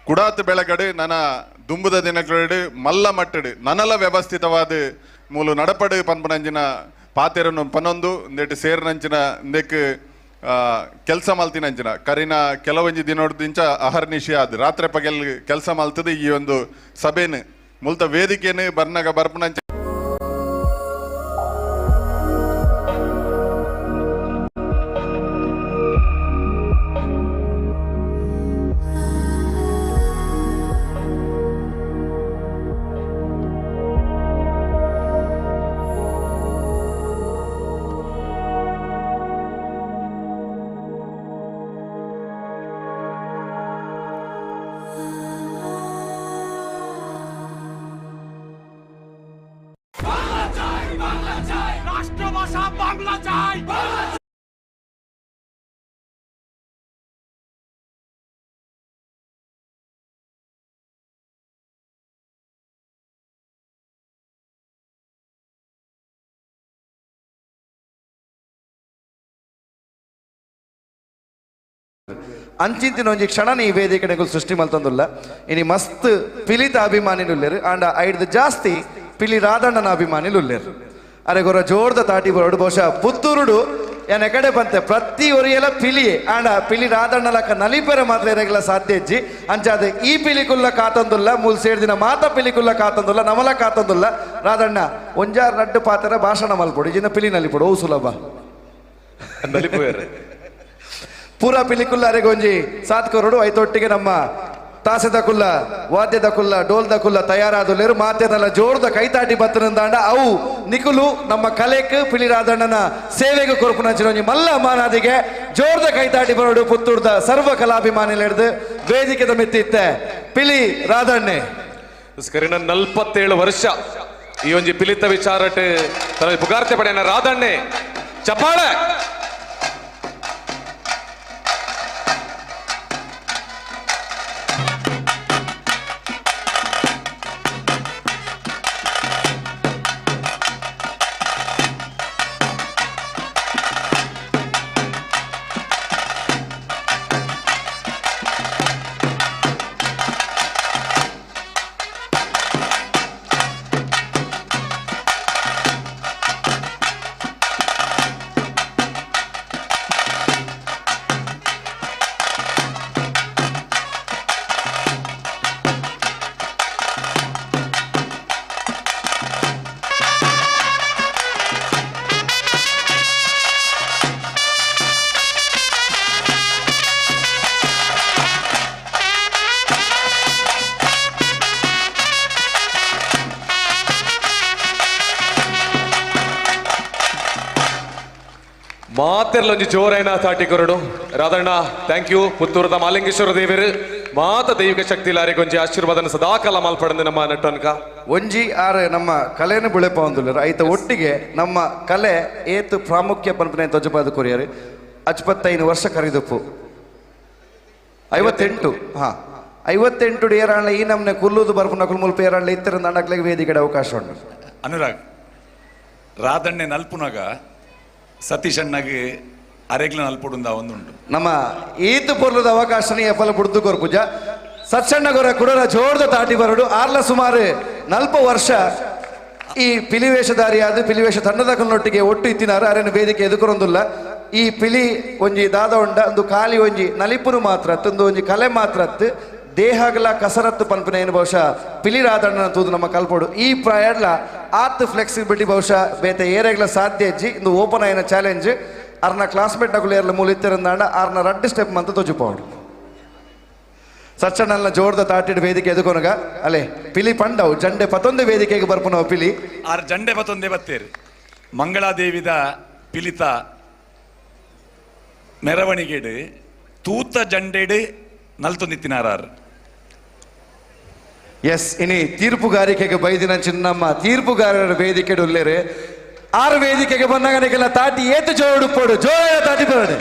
ಕುಡಾತ್ ಬೆಳಗಡು ನನ್ನ ದುಂಬುದ ದಿನಗಳು ಮಲ್ಲ ಮಟ್ಟಡು ನನಲ ವ್ಯವಸ್ಥಿತವಾದ ಮೂಲು ನಡಪಡು ಪನ್ಪನಂಚಿನ ಪಾತೆರನ್ನು ಪನ್ನೊಂದು ಇಂದೆಟ್ಟು ಸೇರಿನಂಚಿನ ಇಂದಕ್ಕೆ ಕೆಲಸ ಮಲ್ತಿನಂಚಿನ ಕರಿನ ಕೆಲವೊಂಜಿ ದಿನೋಡ್ದಿಂಚ ಅಹರ್ನಿಶಿ ಆದ ರಾತ್ರಿ ಪಗೆಲ್ ಕೆಲಸ ಮಲ್ತದ ಈ ಒಂದು ಸಭೆನು ಮುಲ್ತ ವೇದಿಕೆನು ಬರ್ನಾಗ ಬರ್ಪನಂಚ রাষ্ট্রভাষা বাংলা চাই। ಅಂಚಿಂತಿನ ಒಂಜಿ ಕ್ಷಣನ ಈ ವೇದಿಕೆಗಳು ಸೃಷ್ಟಿ ಮಲ್ತಂದುಲ್ಲ ಇನಿ ಮಸ್ತ್ ಪಿಲಿತ ಅಭಿಮಾನಿಲುಲ್ಲೆರು ಆಂಡ ಐಡ್ದು ಜಾಸ್ತಿ ಪಿಲಿ ರಾಧಣ್ಣನ ಅಭಿಮಾನಿಲುಲ್ಲೆರು ಅರೆ ಗೊರ ಜೋರ್ದ ತಾಟಿ ಬರೋಡು ಬಹುಶಃ ಪುತ್ತೂರುಡು ಏನ ಕಡೆ ಬಂತೆ ಪ್ರತಿ ಒರಿಯೆಲ್ಲ ಪಿಲಿಯೇ ಆಂಡ ಪಿಲಿ ರಾಧಣ್ಣಲಕ ನಲಿಪೆರೆ ಮಾತ್ರ ಇರಗಲ ಸಾಧ್ಯ ಇಜ್ಜಿ ಅಂಚಾದ ಈ ಪಿಲಿಕುಲ್ಲ ಕಾತಂದುಲ್ಲ ಮೂಲ್ ಸೇರ್ದಿನ ಮಾತ ಪಿಲಿಕುಲ್ಲ ಕಾತಂದುಲ್ಲ ನಮಲ ಕಾತಂದುಲ್ಲ ರಾಧಣ್ಣ ಒಂಜಾರ್ ನಡ್ಡು ಪಾತ್ರ ಭಾಷಣ ಮಲ್ಪೊಡು ಇಜಿನ ಪಿಲಿ ನಲಿಪೊಡು ಓ ಸುಲಭ ಪೂರಾ ಪಿಲಿಕುಲ್ಲ ಅರೆಗೊಂಜಿ ಸಾತ್ ಕರೋಡು ಐತೊಟ್ಟಿಗೆ ನಮ್ಮ ತಾಸೆದ ಕುಲ್ಲ ವಾದ್ಯದ ಕುಲ್ಲ ಡೋಲ್ದ ಕುಲ್ಲ ತಯಾರಾದುಲ್ಲೇರು ಮಾತೆನಲ್ಲ ಜೋರ್ದ ಕೈತಾಟಿ ಬತ್ತನಂದಾಂಡ ಅವು ನಿಕುಲು ನಮ್ಮ ಕಲೆಕ್ ಪಿಲಿ ರಾಧಣ್ಣನ ಸೇವೆಗೆ ಕೊರ್ಪುನಂಚಿನ ಮಲ್ಲ ಮಾನಾದಿಗೆ ಜೋರ್ದ ಕೈತಾಟಿ ಬರೋಡು ಪುತ್ತೂರ್ದ ಸರ್ವ ಕಲಾಭಿಮಾನಿಗಳು ಹಿಡಿದು ವೇದಿಕೆದ ಮಿತ್ತಿತ್ತೆ ಪಿಲಿ ರಾಧಣ್ಣೆ 47 ವರ್ಷ ಈ ಒಂಜಿ ಪಿಲಿತ ವಿಚಾರಟ್ ಪುಗಾರ್ತೆ ಪಡೆಯನ ರಾಧಣ್ಣೆ ಚಪ್ಪಾಳೆ ಮಾತೆರ್ಲೊಂಜಿ ಜೋರೈನ ತಾಟಿ ಕೊರಡು ರಾಧಣ್ಣ ಥ್ಯಾಂಕ್ ಯು ಪುತ್ತೂರದ ಮಾಲಿಂಗೇಶ್ವರ ದೇವರು ಮಾತ ದೈವಿಕ ಶಕ್ತಿ ಲಾರಿಗೊಂಜಿ ಆಶೀರ್ವಾದನ ಸದಾಕಾಲ ಮಾಲ್ಪಡಂದು ನಮ್ಮ ನಟನ್ಕ ಒಂಜಿ ಆರ್ ನಮ್ಮ ಕಲೆಯನ್ನು ಬುಳೆಪ ಒಂದುಲ್ಲೆರು ಐತ ಒಟ್ಟಿಗೆ ನಮ್ಮ ಕಲೆ ಏತು ಪ್ರಾಮುಖ್ಯ ಪನ್ಪನೆ ತೊಜಪಾದ ಕೊರಿಯರು 55 ವರ್ಷ ಕರಿದುಪ್ಪು 58 ಹಾ 58 ಏರಾಣ್ಣ ಈ ನಮ್ನೆ ಕುಲ್ಲುದು ಬರ್ಪುನ ಕುಲ್ಮುಲ್ಪ ಏರಾಣ್ಣ ಇತ್ತರಿಂದ ಅಣ್ಣಕ್ಲೆಗೆ ವೇದಿಕೆಡೆ ಅವಕಾಶ ಉಂಟು ಅನುರಾಗ್ ರಾಧಣ್ಣೆ ನಲ್ಪುನಾಗ ಸತೀಶ್ ಅಣ್ಣಗೆ ಅರೆಗ್ಲ ನಲ್ಪುಡುಂದ ಒಂದುಂಟು ನಮ್ಮ ಈತು ಪೊರ್ಲದ ಅವಕಾಶನ ಎಪ್ಪಲ ಬುಡ್ದು ಕೊರ್ಪುಜ ಸಚ್ಚಣ್ಣ ಗೊರ ಕುಡರ ಜೋರ್ದ ತಾಟಿ ಬರಡು ಆರ್ಲ ಸುಮಾರು 40 ವರ್ಷ ಈ ಪಿಲಿವೇಷಧಾರಿಯಾದ ಪಿಲಿವೇಷ ತಂಡದಕಲ್ನೊಟ್ಟಿಗೆ ಒಟ್ಟು ಇತ್ತಿನಾರು ಅರೇನು ವೇದಿಕೆ ಎದುಕೊರೊಂದುಲ್ಲ ಈ ಪಿಲಿ ಒಂಜಿ ದಾದ ಉಂಡ ಒಂದು ಖಾಲಿ ಒಂಜಿ ನಲಿಪುರು ಮಾತ್ರ ಒಂದು ಒಂಜಿ ಕಲೆ ಮಾತ್ರ ದೇಹಗಳ ಕಸರತ್ತು ಪನ್ಪನೆ ಏನು ಬಹುಶಃ ಪಿಲಿ ರಾಧಣ್ಣನ ತೂದು ನಮ್ಮ ಕಲ್ಪೋಡು ಈ ಪ್ರಾಯಡ್ಲ ಆತ್ ಫ್ಲೆಕ್ಸಿಬಿಲಿಟಿ ಬಹುಶಃ ಬೇತೆ ಏರೆಗ್ಲ ಸಾಧ್ಯ ಇಜ್ಜಿ ಇಂದು ಓಪನ್ ಆಯ್ನ ಚಾಲೆಂಜ್ ಅರ್ನ ಕ್ಲಾಸ್ಮೇಟ್ ನಗುಲು ಏರ್ಲ ಮೂಲಿತ್ತಿರಂದಾಂಡ ಅರ್ನ 2 ಸ್ಟೆಪ್ ಮಂತ ತೊಜುಪೋಡು ಸಚ್ಚಣ್ಣನ ಜೋರ್ದ ತಾಟಿಡ್ ವೇದಿಕೆ ಎದುಕೊನಗ ಅಲೆ ಪಿಲಿ ಪಂಡವು ಜಂಡೆ ಪತೊಂದೆ ವೇದಿಕೆಗೆ ಬರ್ಪುನವ ಪಿಲಿ ಆರ್ ಜಂಡೆ ಪತೊಂದೆ ಬತ್ತೇರು ಮಂಗಳಾದೇವಿದ ಪಿಲಿತ ಮೆರವಣಿಗೆಡು ತೂತ ಜಂಡೆಡು ನಲ್ತೊಂದಿತ್ತಿನಾರಾರ್ ಎಸ್ ಇನಿ ತೀರ್ಪುಗಾರಿಕೆಗೆ ಬೈದಿನ ಚಿನ್ನಮ್ಮ ತೀರ್ಪುಗಾರರ ವೇದಿಕೆ ಉಲ್ಲೇರೆ ಆರು ವೇದಿಕೆಗೆ ಬಂದಾಗ ನಿಖಿಲ ತಾಟಿ ಏತು ಜೋಡು ಪೋಡು ಜೋರ ತಾಟಿ ಬರೋಡು.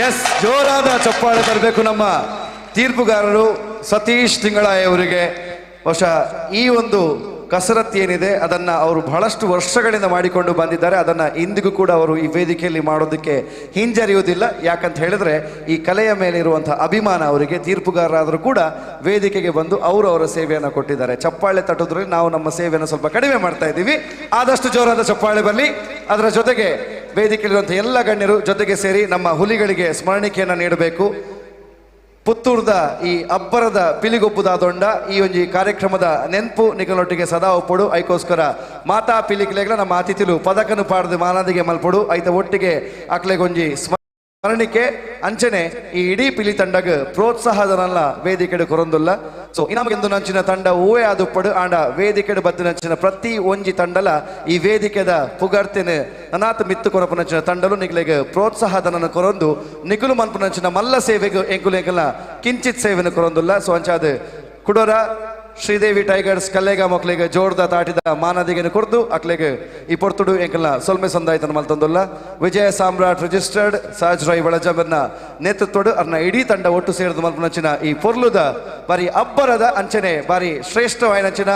ಎಸ್, ಜೋರಾದ ಚಪ್ಪಾಳೆ ಬರಬೇಕು ನಮ್ಮ ತೀರ್ಪುಗಾರರು ಸತೀಶ್ ತಿಂಗಳಾಯ ಅವರಿಗೆ. ಬಹುಶಃ ಈ ಒಂದು ಕಸರತ್ತು ಏನಿದೆ ಅದನ್ನ ಅವರು ಬಹಳಷ್ಟು ವರ್ಷಗಳಿಂದ ಮಾಡಿಕೊಂಡು ಬಂದಿದ್ದಾರೆ. ಅದನ್ನ ಇಂದಿಗೂ ಕೂಡ ಅವರು ಈ ವೇದಿಕೆಯಲ್ಲಿ ಮಾಡೋದಕ್ಕೆ ಹಿಂಜರಿಯುವುದಿಲ್ಲ. ಯಾಕಂತ ಹೇಳಿದ್ರೆ ಈ ಕಲೆಯ ಮೇಲೆ ಇರುವಂತಹ ಅಭಿಮಾನ ಅವರಿಗೆ. ತೀರ್ಪುಗಾರರಾದರೂ ಕೂಡ ವೇದಿಕೆಗೆ ಬಂದು ಅವರು ಅವರ ಸೇವೆಯನ್ನು ಕೊಟ್ಟಿದ್ದಾರೆ. ಚಪ್ಪಾಳೆ ತಟ್ಟೋದ್ರಲ್ಲಿ ನಾವು ನಮ್ಮ ಸೇವೆಯನ್ನು ಸ್ವಲ್ಪ ಕಡಿಮೆ ಮಾಡ್ತಾ ಇದ್ದೀವಿ. ಆದಷ್ಟು ಜೋರಾದ ಚಪ್ಪಾಳೆ ಬರಲಿ. ಅದರ ಜೊತೆಗೆ ವೇದಿಕೆಯಲ್ಲಿರುವಂತಹ ಎಲ್ಲ ಗಣ್ಯರು ಜೊತೆಗೆ ಸೇರಿ ನಮ್ಮ ಹುಲಿಗಳಿಗೆ ಸ್ಮರಣಿಕೆಯನ್ನು ನೀಡಬೇಕು. ಪುತ್ತೂರ್ದ ಈ ಅಬ್ಬರದ ಪಿಲಿಗೊಬ್ಬುದಾದೊಂಡ ಈ ಒಂದು ಕಾರ್ಯಕ್ರಮದ ನೆನಪು ನಿಖಲೊಟ್ಟಿಗೆ ಸದಾ ಒಪ್ಪಡು. ಐಕೋಸ್ಕರ ಮಾತಾ ಪಿಲಿಕ್ಲೆಗಳ ನಮ್ಮ ಅತಿಥಿಲು ಪದಕನು ಪಾಡ್ದು ಮಾನದಿಗೆ ಮಲ್ಪಡು ಐತ ಒಟ್ಟಿಗೆ ಅಕ್ಲೆಗೊಂಜಿ ಸ್ಮರಣಿಕೆ ಅಂಚನೆ ಈ ಇಡೀ ಪಿಲಿ ತಂಡಗ ಪ್ರೋತ್ಸಾಹದನಲ್ಲ ವೇದಿಕೆಡು ಕೊರೊಂದುಲ್ಲ. ಸೊ ಇನಮಗೆಂದು ನಂಚಿನ ತಂಡ ಊವೆ ಆದುಪ್ಪಡು ಆಂಡ ವೇದಿಕೆಡು ಬದ್ದು ನಂಚಿನ ಪ್ರತಿ ಒಂಜಿ ತಂಡಲ ಈ ವೇದಿಕೆದ ಪುಗರ್ತಿನ ಅನಾಥ ಮಿತ್ತು ಕೊರಪು ನಂಚಿನ ತಂಡಲು ನಿಗ್ಲೆಗೆ ಪ್ರೋತ್ಸಾಹದನನ್ನು ಕೊರೊಂದು ನಿಗುಲು ಮನ್ಪು ನಂಚಿನ ಮಲ್ಲ ಸೇವೆಗೆ ಎಂಕುಲು ಎಂಕಲ ಕಿಂಚಿತ್ ಸೇವೆಯನ್ನು ಕೊರೊಂದುಲ್ಲ. ಸೊ ಅಂಚಾದ ಕುಡೋರ ಶ್ರೀದೇವಿ ಟೈಗರ್ಸ್ ಕಲ್ಲೆಗ ಮಕ್ಳಿಗೆ ಜೋರ್ದ ತಾಟಿದ ಮಾನದಿಗೆನು ಕೊರ್ದು ಅಕ್ಲೆಗೆ ಈ ಪೊರ್ತುಡು ಎಂಕಲ್ನ ಸೊಲ್ಮೆ ಸಂದಾಯ್ತನ ಮಲ್ತೊಂದುಲ್ಲ. ವಿಜಯ ಸಾಮ್ರಾಟ್ ರಿಜಿಸ್ಟರ್ಡ್ ಸಾಜ್ರಾಯ್ ಬಳಜಂಬರ್ನ ನೇತೃತ್ವಡು ಅರ್ನ ಇಡೀ ತಂಡ ಒಟ್ಟು ಸೇರಿದ ಮಲ್ಪನಂಚಿನ ಈ ಪೊರ್ಲುದ ಬಾರಿ ಅಬ್ಬರದ ಅಂಚನೆ ಬಾರಿ ಶ್ರೇಷ್ಠವಾಯಿನಂಚಿನ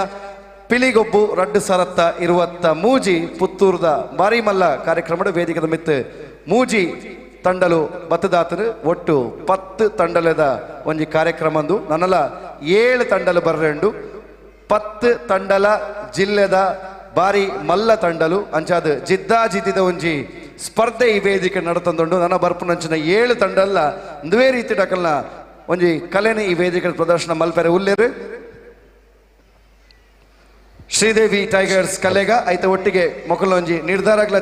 ಪಿಲಿಗೊಬ್ಬು ರಡ್ಡು ಸರತ್ತ ಇರುವತ್ತ ಮೂಜಿ ಪುತ್ತೂರ್ದ ಬಾರಿ ಮಲ್ಲ ಕಾರ್ಯಕ್ರಮದ ವೇದಿಕೆದ ಮಿತ್ತು ಮೂಜಿ ತಂಡಲು ಬತ್ತದಾತರು ಒಟ್ಟು 10 ತಂಡಲದ ಒಂಜಿ ಕಾರ್ಯಕ್ರಮಂದು ನನ್ನಲ 7 ತಂಡಲು ಬರ್ರೆಂಡು 10 ತಂಡಲ ಜಿಲ್ಲೆದ ಬಾರಿ ಮಲ್ಲ ತಂಡಲು ಅಂಚಾದ ಜಿದ್ದಾಜಿದ್ದಿದ ಒಂಜಿ ಸ್ಪರ್ಧೆ ಈ ವೇದಿಕೆ ನಡತಂದುಂಡು. ನನ್ನ ಬರ್ಪುನಂಚಿನ 7 ತಂಡಲ್ಲ ಒಂದೇ ರೀತಿ ಡಕಲ್ನ ಒಂಜಿ ಕಲೆನ ಈ ವೇದಿಕೆ ಪ್ರದರ್ಶನ ಮಲ್ಪೆರೆ ಉಲ್ಲೇರು. ಶ್ರೀದೇವಿ ಟೈಗರ್ಸ್ ಕಲೆಗ ಐತ ಒಟ್ಟಿಗೆ ಮೊಕಲು ಒಂಜಿ ನಿರ್ಧಾರಗಳ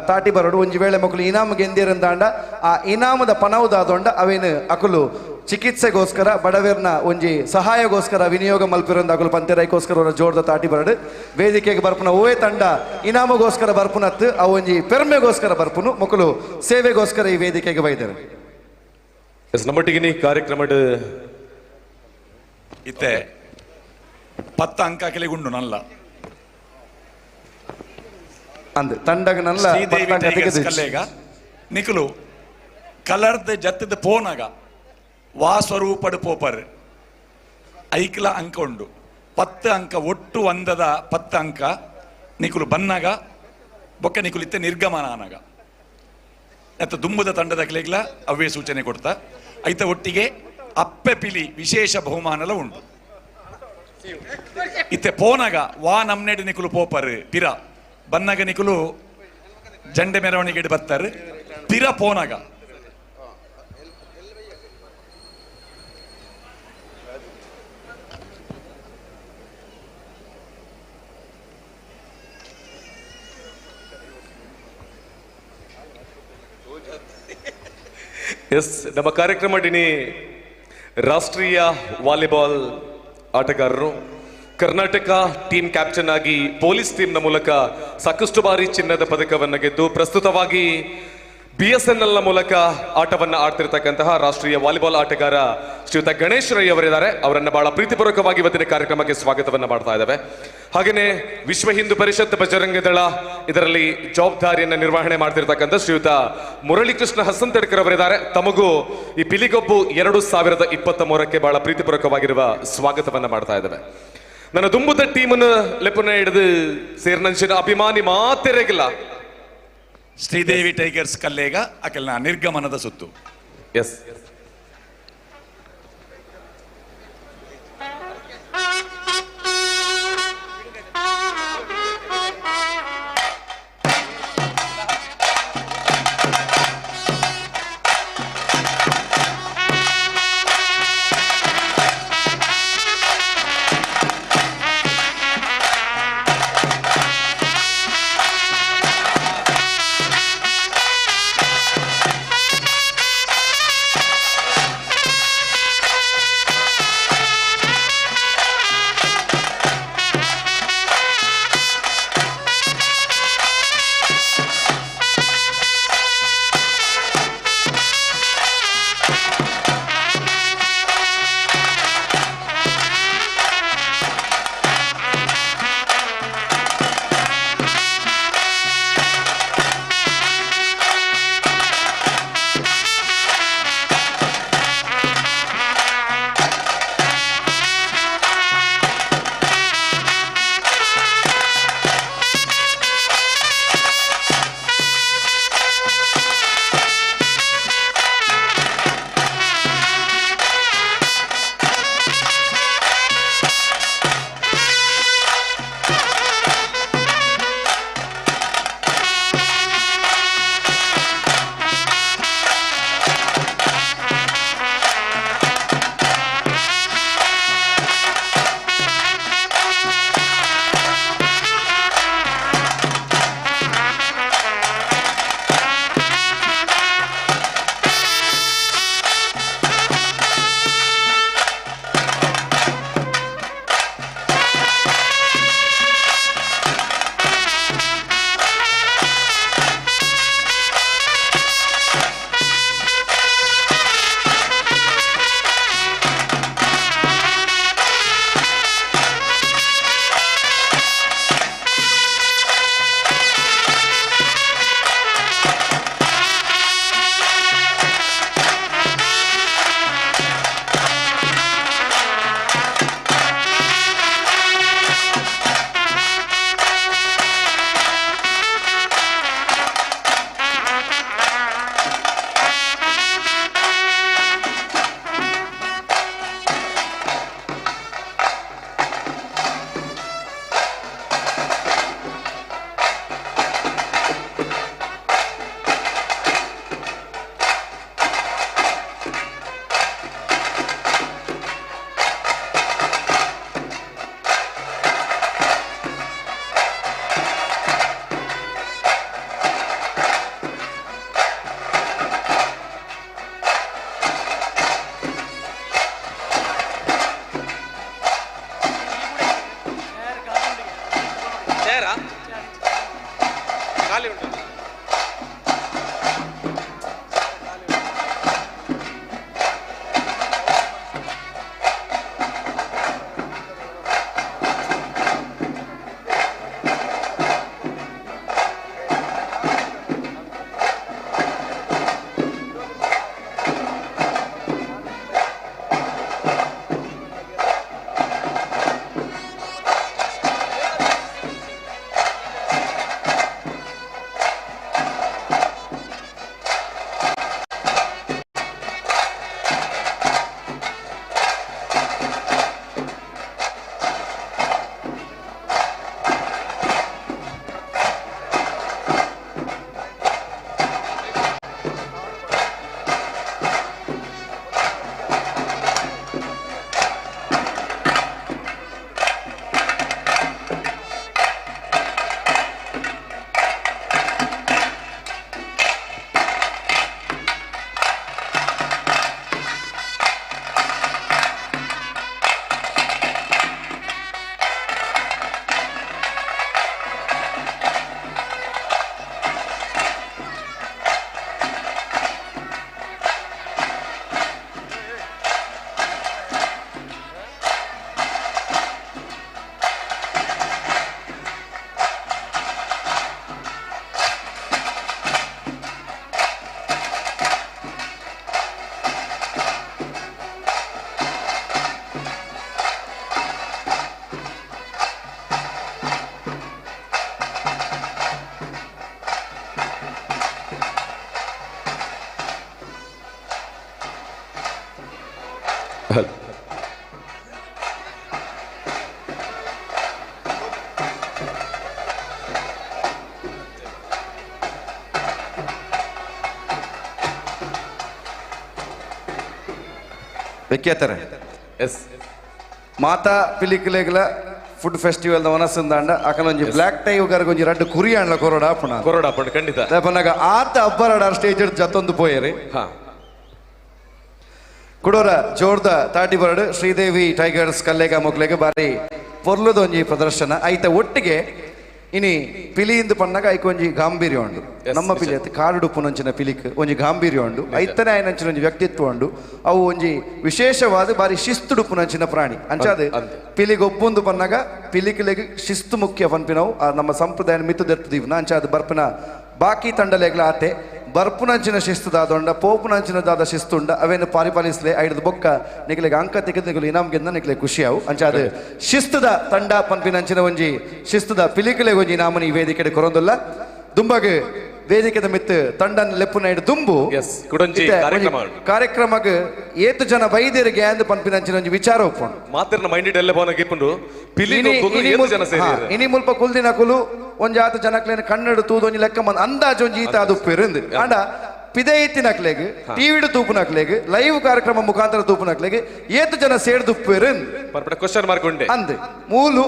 ತಾಟಿ ಬರೋಡು. ಒಂಜಿ ವೇಳೆ ಮೊಕಲು ಇನಾಮ್ಗೆ ಎಂದಿರಂದಾಂಡ ಆ ಇನಾಮದ ಪನವುದಾದೊಂಡ ಅವೇನು ಅಕುಲು ಚಿಕಿತ್ಸೆಗೋಸ್ಕರ ಬಡವೇರ್ನ ಒಂಜಿ ಸಹಾಯಗೋಸ್ಕರ ವಿನಿಯೋಗ ಮಲ್ಪಿರಂದ ಅಕುಲು ಪಂತೆರೈಕೋಸ್ಕರ ಅವರ ಜೋರ್ದ ತಾಟಿ ಬರಡು. ವೇದಿಕೆಗೆ ಬರ್ಪುನ ಓವೇ ತಂಡ ಇನಾಮಗೋಸ್ಕರ ಬರ್ಪುನತ್ತು ಅವು ಒಂಜಿ ಪೆರ್ಮೆಗೋಸ್ಕರ ಬರ್ಪುನು ಮೊಕಲು ಸೇವೆಗೋಸ್ಕರ ಈ ವೇದಿಕೆಗೆ ಬೈದರು. ನಮ್ಮೊಟ್ಟಿಗೆ ಕಾರ್ಯಕ್ರಮದ ಇತ್ತೆ 10 ಅಂಕ ಕೆಳಗುಂಡು ನಲ್ಲ ಅಂದ್ ತಂಡಗ ನಲ್ಲ ಶ್ರೀದೇವಿ ಟೈಗರ್ಸ್ ಕಲ್ಲೆಗ ನಿಕಲು ಕಲರ್ದ ಜತ್ತದ ಪೋನಗ ವಾ ಸ್ವರೂಪಡು ಪೋಪರ್ ಐಕ್ಲ ಅಂಕ ಉಂಡು 10 ಅಂಕ ಒಟ್ಟು ಒಂದದ 10 ಅಂಕ ನಿಕುಲು ಬನ್ನಗ ಬೊಕ್ಕ ನಿಕುಲು ಇತ್ತೆ ನಿರ್ಗಮನ ಆನಗ ಎತ್ತ ದುಂಬುದ ತಂಡದ ಕೆಲೆಗ್ಲ ಅವೇ ಸೂಚನೆ ಕೊಡ್ತಾ ಐತ ಒಟ್ಟಿಗೆ ಅಪ್ಪೆ ಪಿಲಿ ವಿಶೇಷ ಬಹುಮಾನಲ ಉಂಟು. ಇತ್ತೆ ಪೋನಗ ವಾ ನಮ್ನೆಡು ನಿಕುಲು ಪೋಪರ್ ಪಿರ ಬನ್ನಗ ನಿಕುಲು ಜಂಡೆ ಮೆರವಣಿಗೆ ಬತ್ತರ್ ಪಿರ ಪೋನಗ ಎಸ್ ನಮ್ಮ ಕಾರ್ಯಕ್ರಮ ಡಿನಿ ರಾಷ್ಟ್ರೀಯ ವಾಲಿಬಾಲ್ ಆಟಗಾರರು ಕರ್ನಾಟಕ ಟೀಮ್ ಕ್ಯಾಪ್ಟನ್ ಆಗಿ ಪೊಲೀಸ್ ಟೀಮ್ನ ಮೂಲಕ ಸಾಕಷ್ಟು ಬಾರಿ ಚಿನ್ನದ ಪದಕವನ್ನು ಗೆದ್ದು ಪ್ರಸ್ತುತವಾಗಿ BSNL ನ ಮೂಲಕ ಆಟವನ್ನ ಆಡ್ತಿರ್ತಕ್ಕಂತಹ ರಾಷ್ಟ್ರೀಯ ವಾಲಿಬಾಲ್ ಆಟಗಾರ ಶ್ರೀಯುತ ಗಣೇಶ್ ರೈ ಅವರಿದ್ದಾರೆ. ಅವರನ್ನ ಬಹಳ ಪ್ರೀತಿಪೂರ್ವಕವಾಗಿ ಇವತ್ತಿನ ಕಾರ್ಯಕ್ರಮಕ್ಕೆ ಸ್ವಾಗತವನ್ನ ಮಾಡ್ತಾ ಇದ್ದೇವೆ. ಹಾಗೇನೆ ವಿಶ್ವ ಹಿಂದೂ ಪರಿಷತ್ ಬಜರಂಗ ದಳ ಇದರಲ್ಲಿ ಜವಾಬ್ದಾರಿಯನ್ನ ನಿರ್ವಹಣೆ ಮಾಡ್ತಿರ್ತಕ್ಕಂಥ ಶ್ರೀಯುತ ಮುರಳೀಕೃಷ್ಣ ಹಸಂತಡ್ಕರ್ ಅವರಿದ್ದಾರೆ. ತಮಗೂ ಈ ಪಿಲಿಗೊಬ್ಬು 2023ಕ್ಕೆ ಬಹಳ ಪ್ರೀತಿಪೂರ್ವಕವಾಗಿರುವ ಸ್ವಾಗತವನ್ನ ಮಾಡ್ತಾ ಇದ್ದೇವೆ. ನನ್ನ ದುಂಬುದ ಟೀಮನ್ನು ಲೆಪ್ಪನ ಹಿಡಿದು ಸೇರ್ನಂಚಿನ ಅಭಿಮಾನಿ ಮಾತೆರೆಗಿಲ್ಲ ಶ್ರೀದೇವಿ ಟೈಗರ್ಸ್ ಕಲ್ಲೇಗ ಅಕಲ್ನ ನಿರ್ಗಮನದ ಸುತ್ತು. ಎಸ್ ಬೆಕ್ಕೆತ್ತಾರೆ ಎಸ್ ಮಾತಾ ಪಿಲಿಕ್ಲೆಗ್ಲ ಫುಡ್ ಫೆಸ್ಟಿವಲ್ ದ ವನಸಂದಾಂಡ ಅಕಲ ಒಂಜಿ ಬ್ಲಾಕ್ ಟೈ ಉಗರ್ಗ ಒಂಜಿ ರಡ್ಡು ಕುರಿ ಅಂಡ್ಲ ಕೊರೋಡ ಆಪುಣ ಕೊರೋಡ ಆಪುಣ ಖಂಡಿತ ಪನ್ನಗ ಆತ ಅಬ್ಬರಡ ಸ್ಟೇಜ್ ಜತ್ತೊಂದು ಪೋಯರಿ ಹಾ ಕುಡೋರ ಜೋರ್ದ ತಾಟಿ ಬರಡು ಶ್ರೀದೇವಿ ಟೈಗರ್ಸ್ ಕಲ್ಲೆಗ ಮೊಗ್ಲೆಗೆ ಬಾರಿ ಪೊರ್ಲುದ ಒಂಜಿ ಪ್ರದರ್ಶನ ಐತ ಒಟ್ಟಿಗೆ ಇನಿ ಪಿಲಿಯಿಂದ ಪನ್ನಗ ಐಕ ಒಂಜಿ ಗಾಂಭೀರ್ಯ ಉಂಡು ನಮ್ಮ ಪಿಲಿ ಅತಿ ಕಾಡುಡುಪ್ಪುನಂಚಿನ ಪಿಲಿಕ್ ಒಂಜಿ ಗಾಂಭೀರ್ಯ ಉಂಡು ಐತನೇ ಆಯ್ನಂಚಿನ ಒಂಜಿ ವ್ಯಕ್ತಿತ್ವ ಉಂಡು ಅವು ಒಂಜಿ ವಿಶೇಷವಾದ ಬಾರಿ ಶಿಸ್ತುಡುಪ್ಪುನಂಚಿನ ಪ್ರಾಣಿ ಅಂಚಾದ ಪಿಲಿಗೊಬ್ಬೊಂದು ಪನ್ನಗ ಪಿಲಿಕ್ಲೆಗ್ ಶಿಸ್ತು ಮುಖ್ಯ ಪನ್ಪಿನವು ನಮ್ಮ ಸಂಪ್ರದಾಯ ಮಿತ್ತು ದೆರ್ತದೀವ್ನ ಅಂಚಾದ ಬರ್ಪಿನ ಬಾಕಿ ತಂಡಲೆಗ್ಲ ಆತೆ ಬರ್ಪುನಂಚಿನ ಶಿಸ್ತುದಾದೊಂಡ ಪೋಪುನಂಚಿನದಾದ ಶಿಸ್ತುಂಡ ಅವೇನು ಪಾಲಿಪಾಲಿಸ್ಲೆ ಐಡದ ಬೊಕ್ಕ ನಿಗಲಿಗೆ ಅಂಕ ತೆಗೆದು ನಿಗಲು ಇನಾಮ್ ಗೆಂದ ನಿಗಲಿಗೆ ಖುಷಿಯಾವು ಅಂಚಾದ ಶಿಸ್ತುದ ತಂಡ ಪನ್ಪಿನಂಚಿನ ಒಂಜಿ ಶಿಸ್ತುದ ಪಿಲಿಕಲೆ ಒಂಜಿ ನಾಮನಿ ವೇದಿಕೆ ಕೊರೊಂದುಲ್ಲ ದುಂಬಗ್ ವೇದಿಕೆದ ಮಿತ್ ತಂಡನ್ ಲೆಪ್ಪುನ ಇಡು ದುಂಬು ಕಾರ್ಯಕ್ರಮಗ್ ಏತು ಜನ ಬೈದೇರಿಗೆ ಅಂದ್ ಪನ್ಪಿನಂಚಿನ ಒಂಜಿ ವಿಚಾರ ಒಪ್ಪುಂಡು ಮಾತಿರ್ನ ಮೈಂಡ್ ಎಲ್ಲ ಬೋನ ಗಿಪ್ಪುಂಡು ಇನಿ ಮುಲ್ಪ ಕುಲ್ದಿನ ಕುಲು ಒಂಜಿ ಆತ ಜನಕ್ಲೇನ ಕನ್ನಡ ತೂದು ಒಂಜಿ ಲೆಕ್ಕ ಮಂದ್ ಅಂದಾಜು ಒಂಜಿ ಈತ ಅದು ಉಪ್ಪಿರಂದು ಆಂಡ ಪಿದೆ ಇತ್ತಿನಕ್ಲೆಗ್ ಟಿವಿಡು ತೂಪುನಕ್ಲೆಗ್ ಲೈವ್ ಕಾರ್ಯಕ್ರಮ ಮುಖಾಂತರ ತೂಪುನಕ್ಲೆಗ್ ಏತು ಜನ ಸೇಡ್ದು ಉಪ್ಪಿರಂದು ಕ್ವಶನ್ ಮಾರ್ಕ್ ಉಂಡೆ ಅಂದ್ ಮೂಲು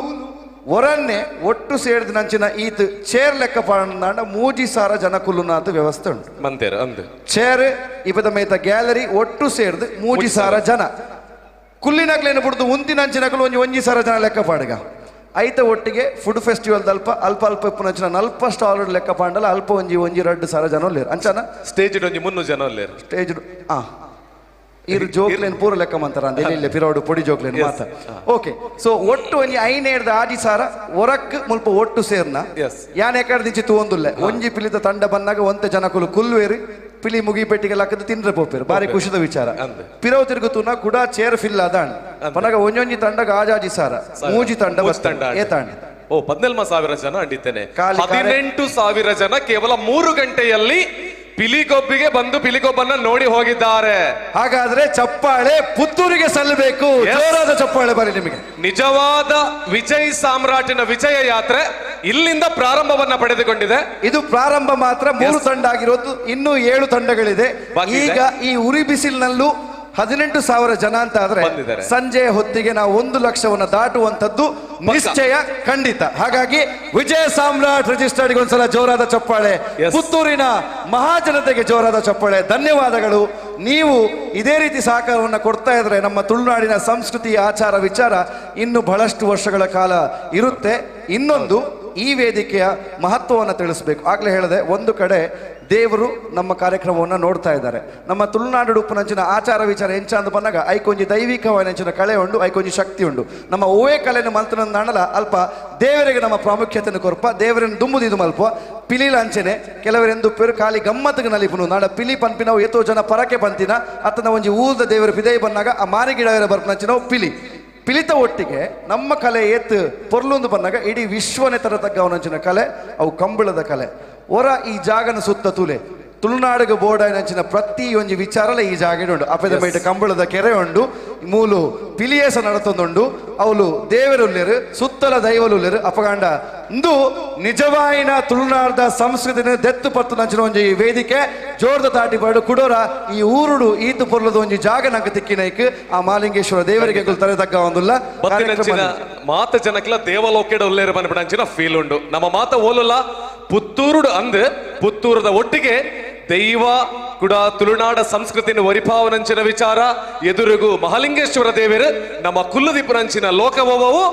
ಒರನ್ನೆ ಒಟ್ಟು ಸೇರಿದ ನಂಚಿನ ಈತ್ ಚೇರ್ ಲೆಕ್ಕ ಪಾಂಡ ಮೂಜಿ ಸಾರ ಜನ ಕುಲ್ಲುನಾತ ವ್ಯವಸ್ಥೆ ಉಂಟು ಮಂತೇರ ಅಂದ್ ಚೇರ್ ಇಪದ ಮೇತ ಗ್ಯಾಲರಿ ಒಟ್ಟು ಸೇರ್ದು ಮೂಜಿ ಸಾರ ಜನ ಕುಲ್ಲಿನಕ್ಲೇನು ಬಿಡ್ದು ಉಂತಿನಂಚಿನಕಲು ಒಂಜಿ ಸಾರ ಜನ ಲೆಕ್ಕ ಪಾಡಿಗ ಐತ ಒಟ್ಟಿಗೆ ಫುಡ್ ಫೆಸ್ಟಿವಲ್ ಅಲ್ಪ ಅಲ್ಪ ಅಲ್ಪ ಇಪ್ಪುನಂಚಿನ ನಲ್ಪ ಸ್ಟಾಲ್ ಲೆಕ್ಕ ಪಾಂಡಲ ಅಲ್ಪ ಒಂಜಿ ರಡ್ಡು ಸಾರ ಜನ ಲೇರು ಅಂಚನ ಸ್ಟೇಜ್ ಒಂಜಿ 300 ಜನ ಲೇರು ಸ್ಟೇಜ್ ಇರು ಜೋಕ್ಲೇನ್ ಪೂರ ಲೆಕ್ಕ ಮಂತಾರ ಅಂತ ಪಿರೋಡು ಪೊಡಿ ಜೋಕ್ಲೇನ್ ಮಾತ ಓಕೆ ಸೊ ಒಟ್ಟು ಒಂಜಿ ಐನೇರ್ದ ಆಜಿ ಸಾರ ಒರಕ್ ಮುಲ್ಪ ಒಟ್ಟು ಸೇರ್ನ ಯಾನ್ ಎಕಡೆ ದಿಂಚಿ ತೂಂದುಲ್ಲೆ ಒಂಜಿ ಪಿಲಿತ ತಂಡ ಬಂದಾಗ ಒಂತೆ ಜನಕುಲು ಕುಲ್ವೇರಿ ಪಿಲಿ ಮುಗಿ ಪೆಟ್ಟಿಗೆ ಹಾಕದು ತಿಂದ್ರೆ ಪೋಪೇರು ಬಾರಿ ಖುಷಿದ ವಿಚಾರ ಪಿರವು ತಿರುಗುತುನ ಕೂಡ ಚೇರ್ ಫಿಲ್ ಅದಾಂಡ್ ಪನಗ ಒಂಜೊಂಜಿ ತಂಡಗ ಆಜಾಜಿ ಸಾರ ಮೂಜಿ ತಂಡ ಏತಾಂಡ್ ಓ 14,000 ಜನ ಅಂಡಿದ್ದೇನೆ 18,000 ಜನ ಕೇವಲ 3 ಗಂಟೆಯಲ್ಲಿ ಪಿಲಿಗೊಬ್ಬಿಗೆ ಬಂದು ಪಿಲಿಗೊಬ್ಬನ್ನ ನೋಡಿ ಹೋಗಿದ್ದಾರೆ. ಹಾಗಾದ್ರೆ ಚಪ್ಪಾಳೆ ಪುತ್ತೂರಿಗೆ ಸಲ್ಲಬೇಕು. ಜೋರಾದ ಚಪ್ಪಾಳೆ ಬರಲಿ ನಿಮಗೆ. ನಿಜವಾದ ವಿಜಯ್ ಸಾಮ್ರಾಟಿನ ವಿಜಯ ಯಾತ್ರೆ ಇಲ್ಲಿಂದ ಪ್ರಾರಂಭವನ್ನ ಪಡೆದುಕೊಂಡಿದೆ. ಇದು ಪ್ರಾರಂಭ ಮಾತ್ರ. 3 ತಂಡ ಆಗಿರೋದು, ಇನ್ನೂ 7 ತಂಡಗಳಿದೆ. ಈಗ ಈ ಉರಿ ಬಿಸಿಲಿನಲ್ಲೂ 18,000 ಜನ ಅಂತ ಆದ್ರೆ ಸಂಜೆ ಹೊತ್ತಿಗೆ ನಾವು 1 ಲಕ್ಷವನ್ನ ದಾಟುವಂತದ್ದು ನಿಶ್ಚಯ, ಖಂಡಿತ. ಹಾಗಾಗಿ ವಿಜಯ ಸಾಮ್ರಾಟ್ ರಿಜಿಸ್ಟರ್ಡ್ಗೆ ಒಂದ್ಸಲ ಜೋರಾದ ಚಪ್ಪಾಳೆ. ಪುತ್ತೂರಿನ ಮಹಾಜನತೆಗೆ ಜೋರಾದ ಚಪ್ಪಾಳೆ. ಧನ್ಯವಾದಗಳು. ನೀವು ಇದೇ ರೀತಿ ಸಹಕಾರವನ್ನು ಕೊಡ್ತಾ ಇದ್ರೆ ನಮ್ಮ ತುಳುನಾಡಿನ ಸಂಸ್ಕೃತಿ, ಆಚಾರ, ವಿಚಾರ ಇನ್ನು ಬಹಳಷ್ಟು ವರ್ಷಗಳ ಕಾಲ ಇರುತ್ತೆ. ಇನ್ನೊಂದು, ಈ ವೇದಿಕೆಯ ಮಹತ್ವವನ್ನು ತಿಳಿಸ್ಬೇಕು. ಆಗ್ಲೇ ಹೇಳಿದೆ, ಒಂದು ಕಡೆ ದೇವರು ನಮ್ಮ ಕಾರ್ಯಕ್ರಮವನ್ನು ನೋಡ್ತಾ ಇದ್ದಾರೆ. ನಮ್ಮ ತುಳುನಾಡು ಉಪ್ಪುನಂಚಿನ ಆಚಾರ ವಿಚಾರ ಎಂಚ ಅಂತ ಬಂದಾಗ ಐಕೊಂಜಿ ದೈವಿಕವಾದಂಚಿನ ಕಳೆ ಉಂಡು, ಐಕೊಂಜಿ ಶಕ್ತಿ ಉಂಡು. ನಮ್ಮ ಓವೇ ಕಲೆಯನ್ನು ಮಲ್ತನಂದಾಣಲ ಅಲ್ಪ ದೇವರಿಗೆ ನಮ್ಮ ಪ್ರಾಮುಖ್ಯತೆಯನ್ನು ಕೊರಪ, ದೇವರನ್ನು ದುಂಬುದಿದು ಮಲ್ಪ ಪಿಲಿಲ ಅಂಚೆನೆ ಕೆಲವರೆಂದು ಪೇರು ಖಾಲಿ ಗಮ್ಮತ್ತಿಗೆ ನಲಿಪುನು ನಾಡ ಪಿಲಿ ಪನ್ಪಿನವು ಎತ್ತೋ ಜನ ಪರಕೆ ಪಂತಿನ ಅತ್ತನ ಒಂಜಿ ಊದ ದೇವರ ಪಿದೈ ಬಂದಾಗ ಆ ಮಾರಿಗಿಡ ಬರ್ಪನಂಚಿನವು ಪಿಲಿತ ಒಟ್ಟಿಗೆ ನಮ್ಮ ಕಲೆ ಏತ್ ಪೊರ್ಲೊಂದು ಬಂದಾಗ ಇಡೀ ವಿಶ್ವನೇ ತರ ತಗ್ಗವನಂಚಿನ ಕಲೆ ಅವು ಕಂಬಳದ ಕಲೆ. ಒರ ಈ ಜಾಗನ ಸುತ್ತ ತುಲೆ ತುಳುನಾಡಿಗೆ ಬೋರ್ಡಾಯಿನಂಚಿನ ಪ್ರತಿ ಒಂಜಿ ವಿಚಾರಲ ಈ ಜಾಗ ಉಂಡು. ಅಪೆದ ಬೈಟ ಕಂಬಳದ ಕೆರೆ ಉಂಡು, ಮೂಲು ಪಿಲಿಯೇಸ ನಡತೊಂದುಂಡು, ಅವಳು ದೇವರುಲ್ಲೇರು, ಸುತ್ತಲ ದೈವಲುಲ್ಲೇರು ಅಪಗಾಂಡ ಇಂದು ನಿಜವಾಯಿನ ತುಳುನಾಡದ ಸಂಸ್ಕೃತಿನ ದೆತ್ತು ಪತ್ತು ನಂಚಿನ ಒಂಜಿ ವೇದಿಕೆ ಜೋರ್ದ ತಾಟಿಪಾಡು ಕುಡೋರ ಈ ಊರುಡು ಈತು ಪೊರ್ಲದ ಒಂಜಿ ಜಾಗ ನಂಗೆ ತಿಕ್ಕಿನೈಕ್ ಆ ಮಾಲಿಂಗೇಶ್ವರ ದೇವರಿಗೆ ತಲೆ ತಗ್ಗ ಒಂದುಲ್ಲ ಮಾತ ಜನಕ್ಲ ದೇವಲೋಕೆಡ ಉಲ್ಲೇರು ಬಂದ್ಬಿಡಂಚಿನ ಫೀಲ್ ಉಂಡು. ನಮ್ಮ ಮಾತ ಓಲಲ್ಲ ಪುತ್ತೂರುಡು ಅಂದ್ ಪುತ್ತೂರದ ಒಟ್ಟಿಗೆ ದೈವ ಕೂಡ ತುಳುನಾಡ ಸಂಸ್ಕೃತಿನ ವರಿಪಾವನಂಚಿನ ವಿಚಾರ ಎದುರುಗು ಮಹಾಲಿಂಗೇಶ್ವರ ದೇವರು ನಮ್ಮ ಕುಲ್ಲುದಿಪ್ಪುನಂಚಿನ ಲೋಕವವು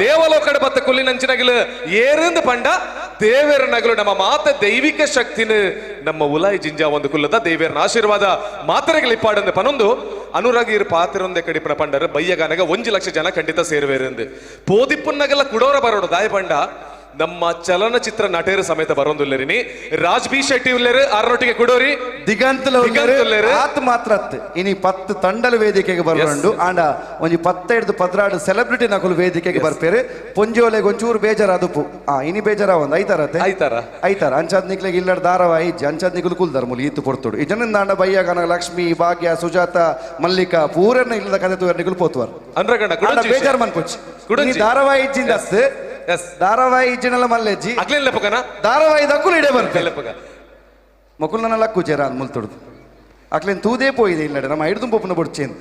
ದೇವಲೋಕಡ ಬತ್ತ ಕುಲ್ಲಿನಂಚಿನಗಿಲು ಏರಿಂದ ಪಂಡ ದೇವರ ನಗಲು ನಮ್ಮ ಮಾತ ದೈವಿಕ ಶಕ್ತಿನ ನಮ್ಮ ಉಲಾಯಿ ಜಿಂಜಾ ಒಂದು ಕುಲ್ಲದ ದೇವರನ ಆಶೀರ್ವಾದ ಮಾತ್ರೆಗಳಿಪ್ಪಾಡಂದು ಪನೊಂದು ಅನುರಾಗಿರು ಪಾತ್ರೊಂದೆ ಕಡಿಪಣ ಪಂಡರು ಬಯ್ಯಗಾನಗ 1 ಲಕ್ಷ ಜನ ಖಂಡಿತ ಸೇರುವೇರೆಂದು ಪೋದಿಪ್ಪುನ್ನಗಲ ಕುಡೋರ ಬರೋಡು ದಾಯ ಪಂಡ ನಮ್ಮ ಚಲನಚಿತ್ರ ನಟೇರು ಸಮೇತ ಬರೋದಿಲ್ಲರಿನಿ. ರಾಜ್ ಬಿ ಶೆಟ್ಟಿ ಉಲ್ಲೇರು ಆರೊಟ್ಟಿಗೆ ಕುಡೋರಿ ದಿಗಂತಲ ಆತ್ ಮಾತ್ರ ಇನಿ 10 ತಂಡಲ ವೇದಿಕೆಗೆ ಬರೋಂಡು ಆಂಡ ಒಂಜಿ 15-16 ಸೆಲೆಬ್ರಿಟಿ ನಕಲು ವೇದಿಕೆಗೆ ಬರ್ಪೇರು. ಪೊಂಜೋಲೆಗೆ ಒಂಚೂರು ಬೇಜಾರಾದುಪು ಇನಿ ಬೇಜಾರ ಒಂದು ಐತಾರ ಅಂಚಾದ್ ನಿಕ್ಲೆಗೆ ಇಲ್ಲಡ ಧಾರಾವಾಹಿ ಅಂಚಾದ್ ನಿಕಲು ಕುಲ್ದಾರ ಮುಲಿ ಈತು ಪೊರ್ತುಡು ಈ ಜನ ನಾಂಡ ಬಯ್ಯಗನ ಲಕ್ಷ್ಮಿ, ಭಾಗ್ಯ, ಸುಜಾತ, ಮಲ್ಲಿಕಾ ಪೂರನ್ನ ಇಲ್ಲದ ಕತೆ ತೂರ ನಿಕಲು ಪೋತುವಾರು ಬೇಜಾರ್ ಮನ್ಪುಚ್ಚಿ ಧಾರಾವಾಹಿ ಇಜ್ಜಿಂದ ಧಾರಾವಾಹಿ ಇಜ್ಜಿನಲ್ಲ ಮಲ್ಲೆಜ್ಜಿ ಧಾರಾವಾಹಿ ದಕ್ಕುಲು ಇಡೇ ಬರ್ತೇನೆ ಮಕ್ಕಳು ನನ್ನ ಲಕ್ಕು ಚೇರ ಮುಲ್ತೊಡ್ದು ಅಕ್ಲೇನು ತೂದೇ ಪೋಯಿದೆ ಇಲ್ಲ ನಮ್ಮ ಹಿಡಿದು ಪೊಪ್ಪನ ಬುಡ್ಚೇನು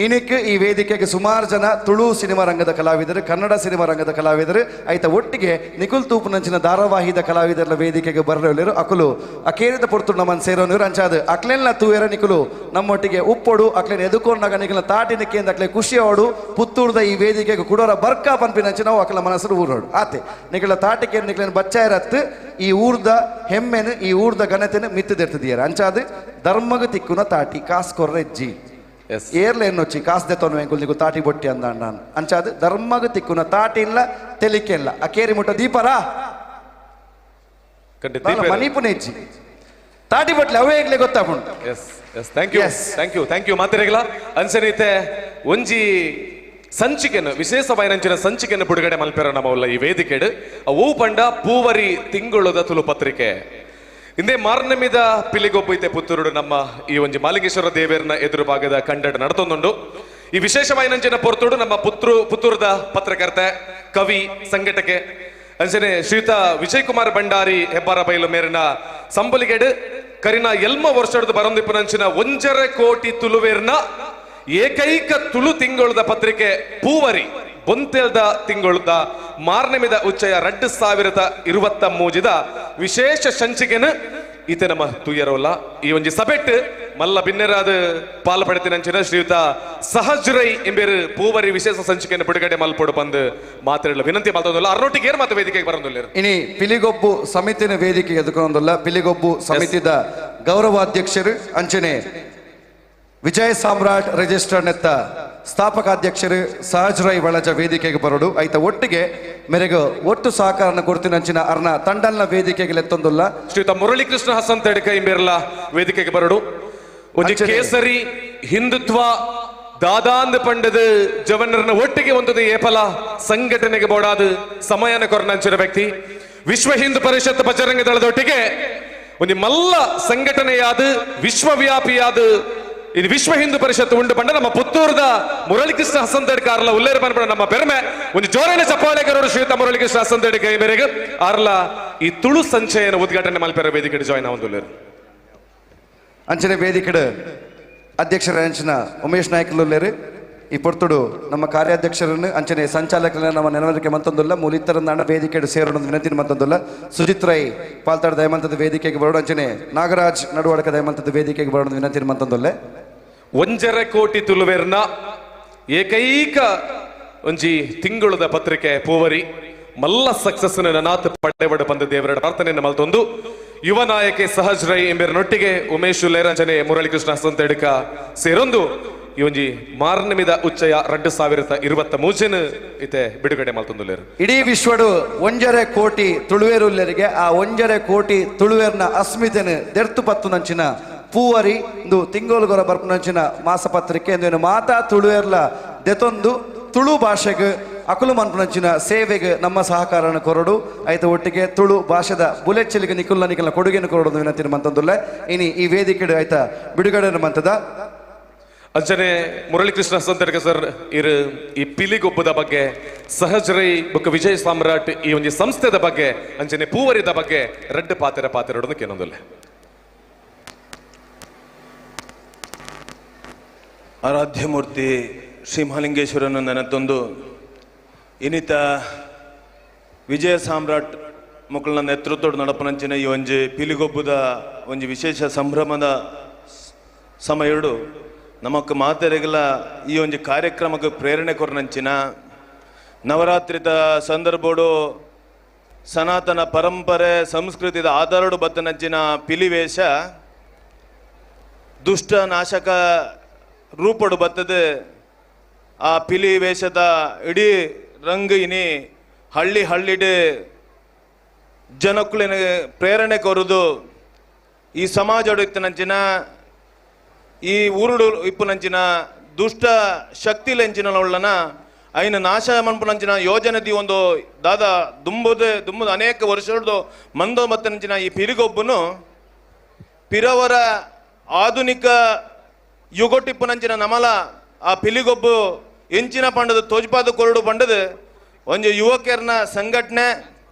ಇನಿಕ್ ಈ ವೇದಿಕೆಗೆ ಸುಮಾರು ಜನ ತುಳು ಸಿನಿಮಾ ರಂಗದ ಕಲಾವಿದರು, ಕನ್ನಡ ಸಿನಿಮಾ ರಂಗದ ಕಲಾವಿದರು ಐತ ಒಟ್ಟಿಗೆ ನಿಕುಲ್ ತೂಪುನಂಚಿನ ಧಾರಾವಾಹಿದ ಕಲಾವಿದರ ವೇದಿಕೆಗೆ ಬರಲಿರು ಅಕುಲು ಅಕೇರಿದ ಪೊರ್ತು ನಮ್ಮನ್ನು ಸೇರೋನಿರು ಅಂಚಾದು ಅಕ್ಲೆಲ್ಲ ತೂಯರ ನಿಕುಲು ನಮ್ಮೊಟ್ಟಿಗೆ ಉಪ್ಪೊಡು ಅಕ್ಲೇನು ಎದುಕೊಂಡಾಗ ನಿಕಲ ತಾಟಿನಕ್ಕೆ ಅಕ್ಲೆ ಖುಷಿ ಅವಡು ಪುತ್ತೂರ್ದ ಈ ವೇದಿಕೆಗೆ ಕುಡೋರ ಬರ್ಕಾ ಪನ್ಪಿನಂಚಿ ನಾವು ಅಕ್ಲ ಮನಸ್ಸರು ಊರೋಡು ಆತೆ ನಿಕಲ ತಾಟಿಕೆ ನಿಕಲೇನು ಬಚ್ಚಾಯಿರತ್ತು ಈ ಊರ್ದ ಹೆಮ್ಮೆನು ಈ ಊರ್ದ ಘನತೆನು ಮಿತ್ತದಿರ್ತದಿಯರ ಅಂಚಾದು ಧರ್ಮಗ ತಿಕ್ಕುನ ತಾಟಿ ಕಾಸು ಕೊರ್ರ ಎಜ್ಜಿ ಏರ್ಲ ಎನ್ನೊಚ್ಚಿ ಕಾಸು ದೆತ್ತೋನು ಎಂಕುಲ್ ನಿಕು ತಾಟಿ ಬೊಟ್ಟಿ ಅಂದ ನಾನು ಅಂಚಾದು ಧರ್ಮಗ ತಿಕ್ಕುನ ತಾಟಿ ಇಲ್ಲ ತೆಲಿಕೆ ಇಲ್ಲ ಅಕೇರಿ ಮುಟ್ಟ ದೀಪರಾ ಮಣಿಪುನ ಹೆಚ್ಚಿ ತಾಟಿ ಬಟ್ಲೆ ಅವೇ ಈಗಲೇ ಗೊತ್ತಾಪುಂಟು. ಥ್ಯಾಂಕ್ ಯು ಮಾತಿರೆಗಳ ಅನ್ಸನೈತೆ ಒಂಜಿ ಸಂಚಿಕೆನು ವಿಶೇಷವಾಯಿನಂಚಿನ ಸಂಚಿಕೆಯನ್ನು ಬಿಡುಗಡೆ ಮಲ್ಪೆರ ನಮ್ಮಲ್ಲ ಈ ವೇದಿಕೆಡು ಅವು ಪಂಡ ಪೂವರಿ ತಿಂಗಳದ ತುಳು ಪತ್ರಿಕೆ ಇಂದೇ ಮಾರ್ನಮಿದ ಪಿಲಿಗೊಬ್ಬೈತೆ ಪುತ್ತೂರು ನಮ್ಮ ಈ ಒಂಜಿ ಮಾಲಿಂಗೇಶ್ವರ ದೇವೇರ್ನ ಎದುರು ಭಾಗದ ಕಂಡಡ್ ನಡತೊಂದುಂಡು ಈ ವಿಶೇಷವಾಯಿನಂಚಿನ ಪೊರ್ತುಡು ನಮ್ಮ ಪುತ್ತೂರದ ಪತ್ರಕರ್ತೆ ಕವಿ ಸಂಘಟಕೆ ಅಂಚನೆ ಶ್ರೀಯುತ ವಿಜಯ್ ಕುಮಾರ್ ಭಂಡಾರಿ ಹೆಬ್ಬಾರ ಬೈಲು ಮೇರಿನ ಸಂಬಲಿಗೆಡ್ ಕರಿನ ಎಲ್ಮ ವರ್ಷದ ಬರಂದಿಪ್ಪುನಂಚಿನ 1.5 ಕೋಟಿ ತುಳುವೇರ್ನ ಏಕೈಕ ತುಳು ತಿಂಗಳದ ಪತ್ರಿಕೆ ಪೂವರಿ ಬೊಂತೆಲ್ದ ತಿಂಗಳದ ಮಾರ್ನಮಿದ ಉಚ್ಚಯ 2023 ವಿಶೇಷ ಸಂಚಿಕೆನ ಈತೆ ನಮ್ಮ ತೂಯರೋಲ್ಲ ಈ ಒಂಜಿ ಸಭೆಟ್ ಮಲ್ಲ ಬಿನ್ನೆರಾದ ಪಾಲ್ಪಡೆತಿನಂಚಿನ ಶ್ರೀಯುತ ಸಹಜ್ರೈ ಎಂಬೇರು ಪೂವರಿ ವಿಶೇಷ ಸಂಚಿಕೆಯನ್ನು ಬಿಡುಗಡೆ ಮಲ್ಪೊಡು ಬಂದು ಮಾತಾಡಲು ವಿನಂತಿ ಮಾಡ್ತದಲ್ಲ ಅರ್ನೊಟ್ಟಿಗೆ ಏರ್ ಮಾತು ವೇದಿಕೆಗೆ ಬರೋದಿಲ್ಲ ಇನಿ ಪಿಲಿಗೊಬ್ಬು ಸಮಿತಿನ ವೇದಿಕೆಗೆ ಎದುಕೊಂಡಲ್ಲ ಪಿಲಿಗೊಬ್ಬು ಸಮಿತಿದ ಗೌರವಾಧ್ಯಕ್ಷರು ಅಂಚನೆ ವಿಜಯ ಸಾಮ್ರಾಟ್ ರಿಜಿಸ್ಟರ್ ನೆತ್ತ ಸ್ಥಾಪಕಾಧ್ಯಕ್ಷರು ಸಹಜ್ರೈ ಬಳಜ ವೇದಿಕೆಗೆ ಬರೋಡು ಐತ ಒಟ್ಟಿಗೆ ಮೇರೆಗೆ ಒಟ್ಟು ಸಹಕಾರನ ಕೊಡ್ತೀನಂಚಿನ ಅರ್ನ ತಂಡಲ್ನ ವೇದಿಕೆಗೆ ಎತ್ತೊಂದುಲ್ಲ ಶ್ರೀಯುತ ಮುರಳೀಕೃಷ್ಣ ಹಸನ್ ತಡ್ಕ ಇಂಬೇರ್ಲ ವೇದಿಕೆಗೆ ಬರೋಡು ಒಂಜಿ ಕೇಸರಿ ಹಿಂದುತ್ವ ದಾದಾಂದ್ ಪಂಡದ ಜವನರನ್ನ ಒಟ್ಟಿಗೆ ಒಂದದು ಏಪಲ ಸಂಘಟನೆಗೆ ಬೋಡಾದ ಸಮಯನ ಕೊರನಂಚಿನ ವ್ಯಕ್ತಿ ವಿಶ್ವ ಹಿಂದೂ ಪರಿಷತ್ ಬಜರಂಗ ದಳದೊಟ್ಟಿಗೆ ಒಂದು ಮಲ್ಲ ಸಂಘಟನೆಯಾದ ವಿಶ್ವವ್ಯಾಪಿಯಾದ ಇದು ವಿಶ್ವ ಹಿಂದೂ ಪರಿಷತ್ ಉಂಡು ಬಂಡ ನಮ್ಮ ಪುತ್ತೂರದ ಮುರಳೀಕೃಷ್ಣ ಹಸಂತೇಡ್ ಕಾರ್ಲ ಉಲ್ಲೇರ ಬಂದ್ಬಿಡ ನಮ್ಮ ಬೆರ್ಮೆ ಒಂದು ಜೋರಿನ ಚಪ್ಪಾಳೆಗರವರು ಶ್ರೀಯುತ ಮುರಳೀಕೃಷ್ಣ ಹಸಂತೇಡ್ ಕೈ ಮೇರೆಗೆ ಆರ್ಲ ಈ ತುಳು ಸಂಚಯನ ಉದ್ಘಾಟನೆ ಮಲ್ಪೆರ ವೇದಿಕೆ ಜಾಯ್ನ್ ಆಗುವುದಿಲ್ಲ ಅಂಚನೆ ವೇದಿಕೆ ಅಧ್ಯಕ್ಷರ ಅಂಚನ ಉಮೇಶ್ ನಾಯ್ಕಲ್ಲೇರು ಈ ಪೊರ್ತುಡು ನಮ್ಮ ಕಾರ್ಯಾಧ್ಯಕ್ಷರನ್ನು ಅಂಚನೆ ಸಂಚಾಲಕರನ್ನ ನಮ್ಮ ನೆನವರಿಕೆ ಮತ್ತೊಂದಿಲ್ಲ ಮೂಲಿತ್ತರನ್ನ ವೇದಿಕೆ ಸೇರೋಣ ವಿನಂತಿ ಮತ್ತೊಂದಿಲ್ಲ ಸುಜಿತ್ ರೈ ಪಾಲ್ತಾಡ್ ದಯಮಂತದ ವೇದಿಕೆಗೆ ಬರೋಣ ಅಂಚನೆ ನಾಗರಾಜ್ ನಡುವಡಕ ದಯಮಂತದ ವೇದಿಕೆಗೆ ಬರೋಣ ವಿನಂತಿ ಮತ್ತೊಂದಿಲ್ಲ 1.5 ಕೋಟಿ ತುಳುವೇರ್ನ ಏಕೈಕ ಒಂಜಿ ತಿಂಗಳದ ಪತ್ರಿಕೆ ಪೂವರಿ ಮಲ್ಲ ಸಕ್ಸಸ್ ನನಾತ್ ಪಡೆಬಡ ಬಂದ ದೇವರ ಪ್ರಾರ್ಥನೆಯನ್ನು ಮಲ್ತೊಂದು ಯುವ ನಾಯಕಿ ಸಹಜ್ ರೈ ಎಂಬರನೊಟ್ಟಿಗೆ ಉಮೇಶ್ ಲೇರಂಜನೆ ಮುರಳೀಕೃಷ್ಣ ಹಸಂತೇಡ್ಕ ಸೇರೊಂದು ಈ ಒಂಜಿ ಮಾರ್ನಮಿದ ಉಚ್ಚಯ 2023 ಇತೆ ಬಿಡುಗಡೆ ಮಲ್ತೊಂದುಲ್ಲೇರು ಇಡೀ ವಿಶ್ವಡು 1.5 ಕೋಟಿ ತುಳುವೇರುಲ್ಲರಿಗೆ ಆ 1.5 ಕೋಟಿ ತುಳುವೇರ್ನ ಅಸ್ಮಿತೆನು ದೆರ್ತು ಪತ್ತುನಂಚಿನ ಪೂವರಿ ಇಂದು ತಿಂಗೋಲುಗೊರ ಬರ್ಪುನಂಚಿನ ಮಾಸಪತ್ರಿಕೆ ಎಂದು ಮಾತಾ ತುಳುವೇರ್ಲ ದೆತೊಂದು ತುಳು ಭಾಷೆಗೆ ಅಕುಲು ಮನ್ಪುನಂಚಿನ ಸೇವೆಗೆ ನಮ್ಮ ಸಹಕಾರನ ಕೊರಡು ಐತ ಒಟ್ಟಿಗೆ ತುಳು ಭಾಷೆದ ಬುಲೆಚ್ಚಲಿಗೆ ನಿಕುಲ್ನ ಕೊಡುಗೆಯನ್ನು ಕೊರಡು ವಿನಂತಿ ಮಂತಂದುಲ್ಲ ಇನಿ ಈ ವೇದಿಕೆ ಆಯ್ತ ಬಿಡುಗಡೆ ಮಂತದ ಅಂಚನೆ ಮುರಳೀಕೃಷ್ಣ ಹಸಂತೇಡ್ಕ ಸರ್ ಇರು ಈ ಪಿಲಿಗೊಬ್ಬದ ಬಗ್ಗೆ ಸಹಜರೈ ಬುಕ್ ವಿಜಯ್ ಸಾಮ್ರಾಟ್ ಈ ಒಂದು ಸಂಸ್ಥೆದ ಬಗ್ಗೆ ಅಂಚನೆ ಪೂವರಿದ ಬಗ್ಗೆ ರೆಡ್ ಪಾತೆರಡನ್ನು ಕೇಳೋದಿಲ್ಲ ಆರಾಧ್ಯ ಶ್ರೀ ಮಹಾಲಿಂಗೇಶ್ವರನ ನೆನತೊಂದು ಇನ್ನಿತ ವಿಜಯ ಸಾಮ್ರಾಟ್ ಮಕ್ಕಳನ್ನ ನೇತೃತ್ವದ ನಡಪನಂಚಿನ ಈ ಒಂಜಿ ಪಿಲಿಗೊಬ್ಬದ ಒಂಜಿ ವಿಶೇಷ ಸಂಭ್ರಮದ ಸಮಯಡು ನಮಕ್ ಮಾತೆರೆಗಲ ಈ ಒಂಜಿ ಕಾರ್ಯಕ್ರಮಕ್ಕೆ ಪ್ರೇರಣೆ ಕೊರನಂಚಿನ ನವರಾತ್ರಿದ ಸಂದರ್ಭಡು ಸನಾತನ ಪರಂಪರೆ ಸಂಸ್ಕೃತಿದ ಆಧಾರಡು ಬತ್ತನಂಚಿನ ಪಿಲಿವೇಷ ದುಷ್ಟ ನಾಶಕ ರೂಪಡು ಬತ್ತದೆ ಆ ಪಿಲಿ ವೇಷದ ಇಡೀ ರಂಗ್ ಇನಿ ಹಳ್ಳಿಡೆ ಜನಕ್ಕುಲಿನ ಪ್ರೇರಣೆ ಕೊರುದು ಈ ಸಮಾಜಡು ಇತ್ತನಂಚಿನ ಈ ಊರುಡು ಇಪ್ಪುನಂಚಿನ ದುಷ್ಟ ಶಕ್ತಿಲೆಂಚಿನ ಉಳ್ಳನ ಐನ ನಾಶ ಮನ್ಪುನಂಚಿನ ಯೋಜನೆದಿ ಒಂದು ದಾದ ದುಂಬುದ ಅನೇಕ ವರ್ಷದ್ದು ಮಂದೋ ಮತ್ತನಂಚಿನ ಈ ಪಿರಿಗೊಬ್ಬನು ಪಿರವರ ಆಧುನಿಕ ಯುಗೊಟ್ಟಿಪ್ಪುನಂಚಿನ ನಮಲ ಆ ಪಿಲಿಗೊಬ್ಬು ಎಂಚಿನ ಪಂಡದ ತೋಜ್ಪಾದ ಕೊರಡು ಪಂಡದ ಒಂದು ಯುವಕರನ್ನ ಸಂಘಟನೆ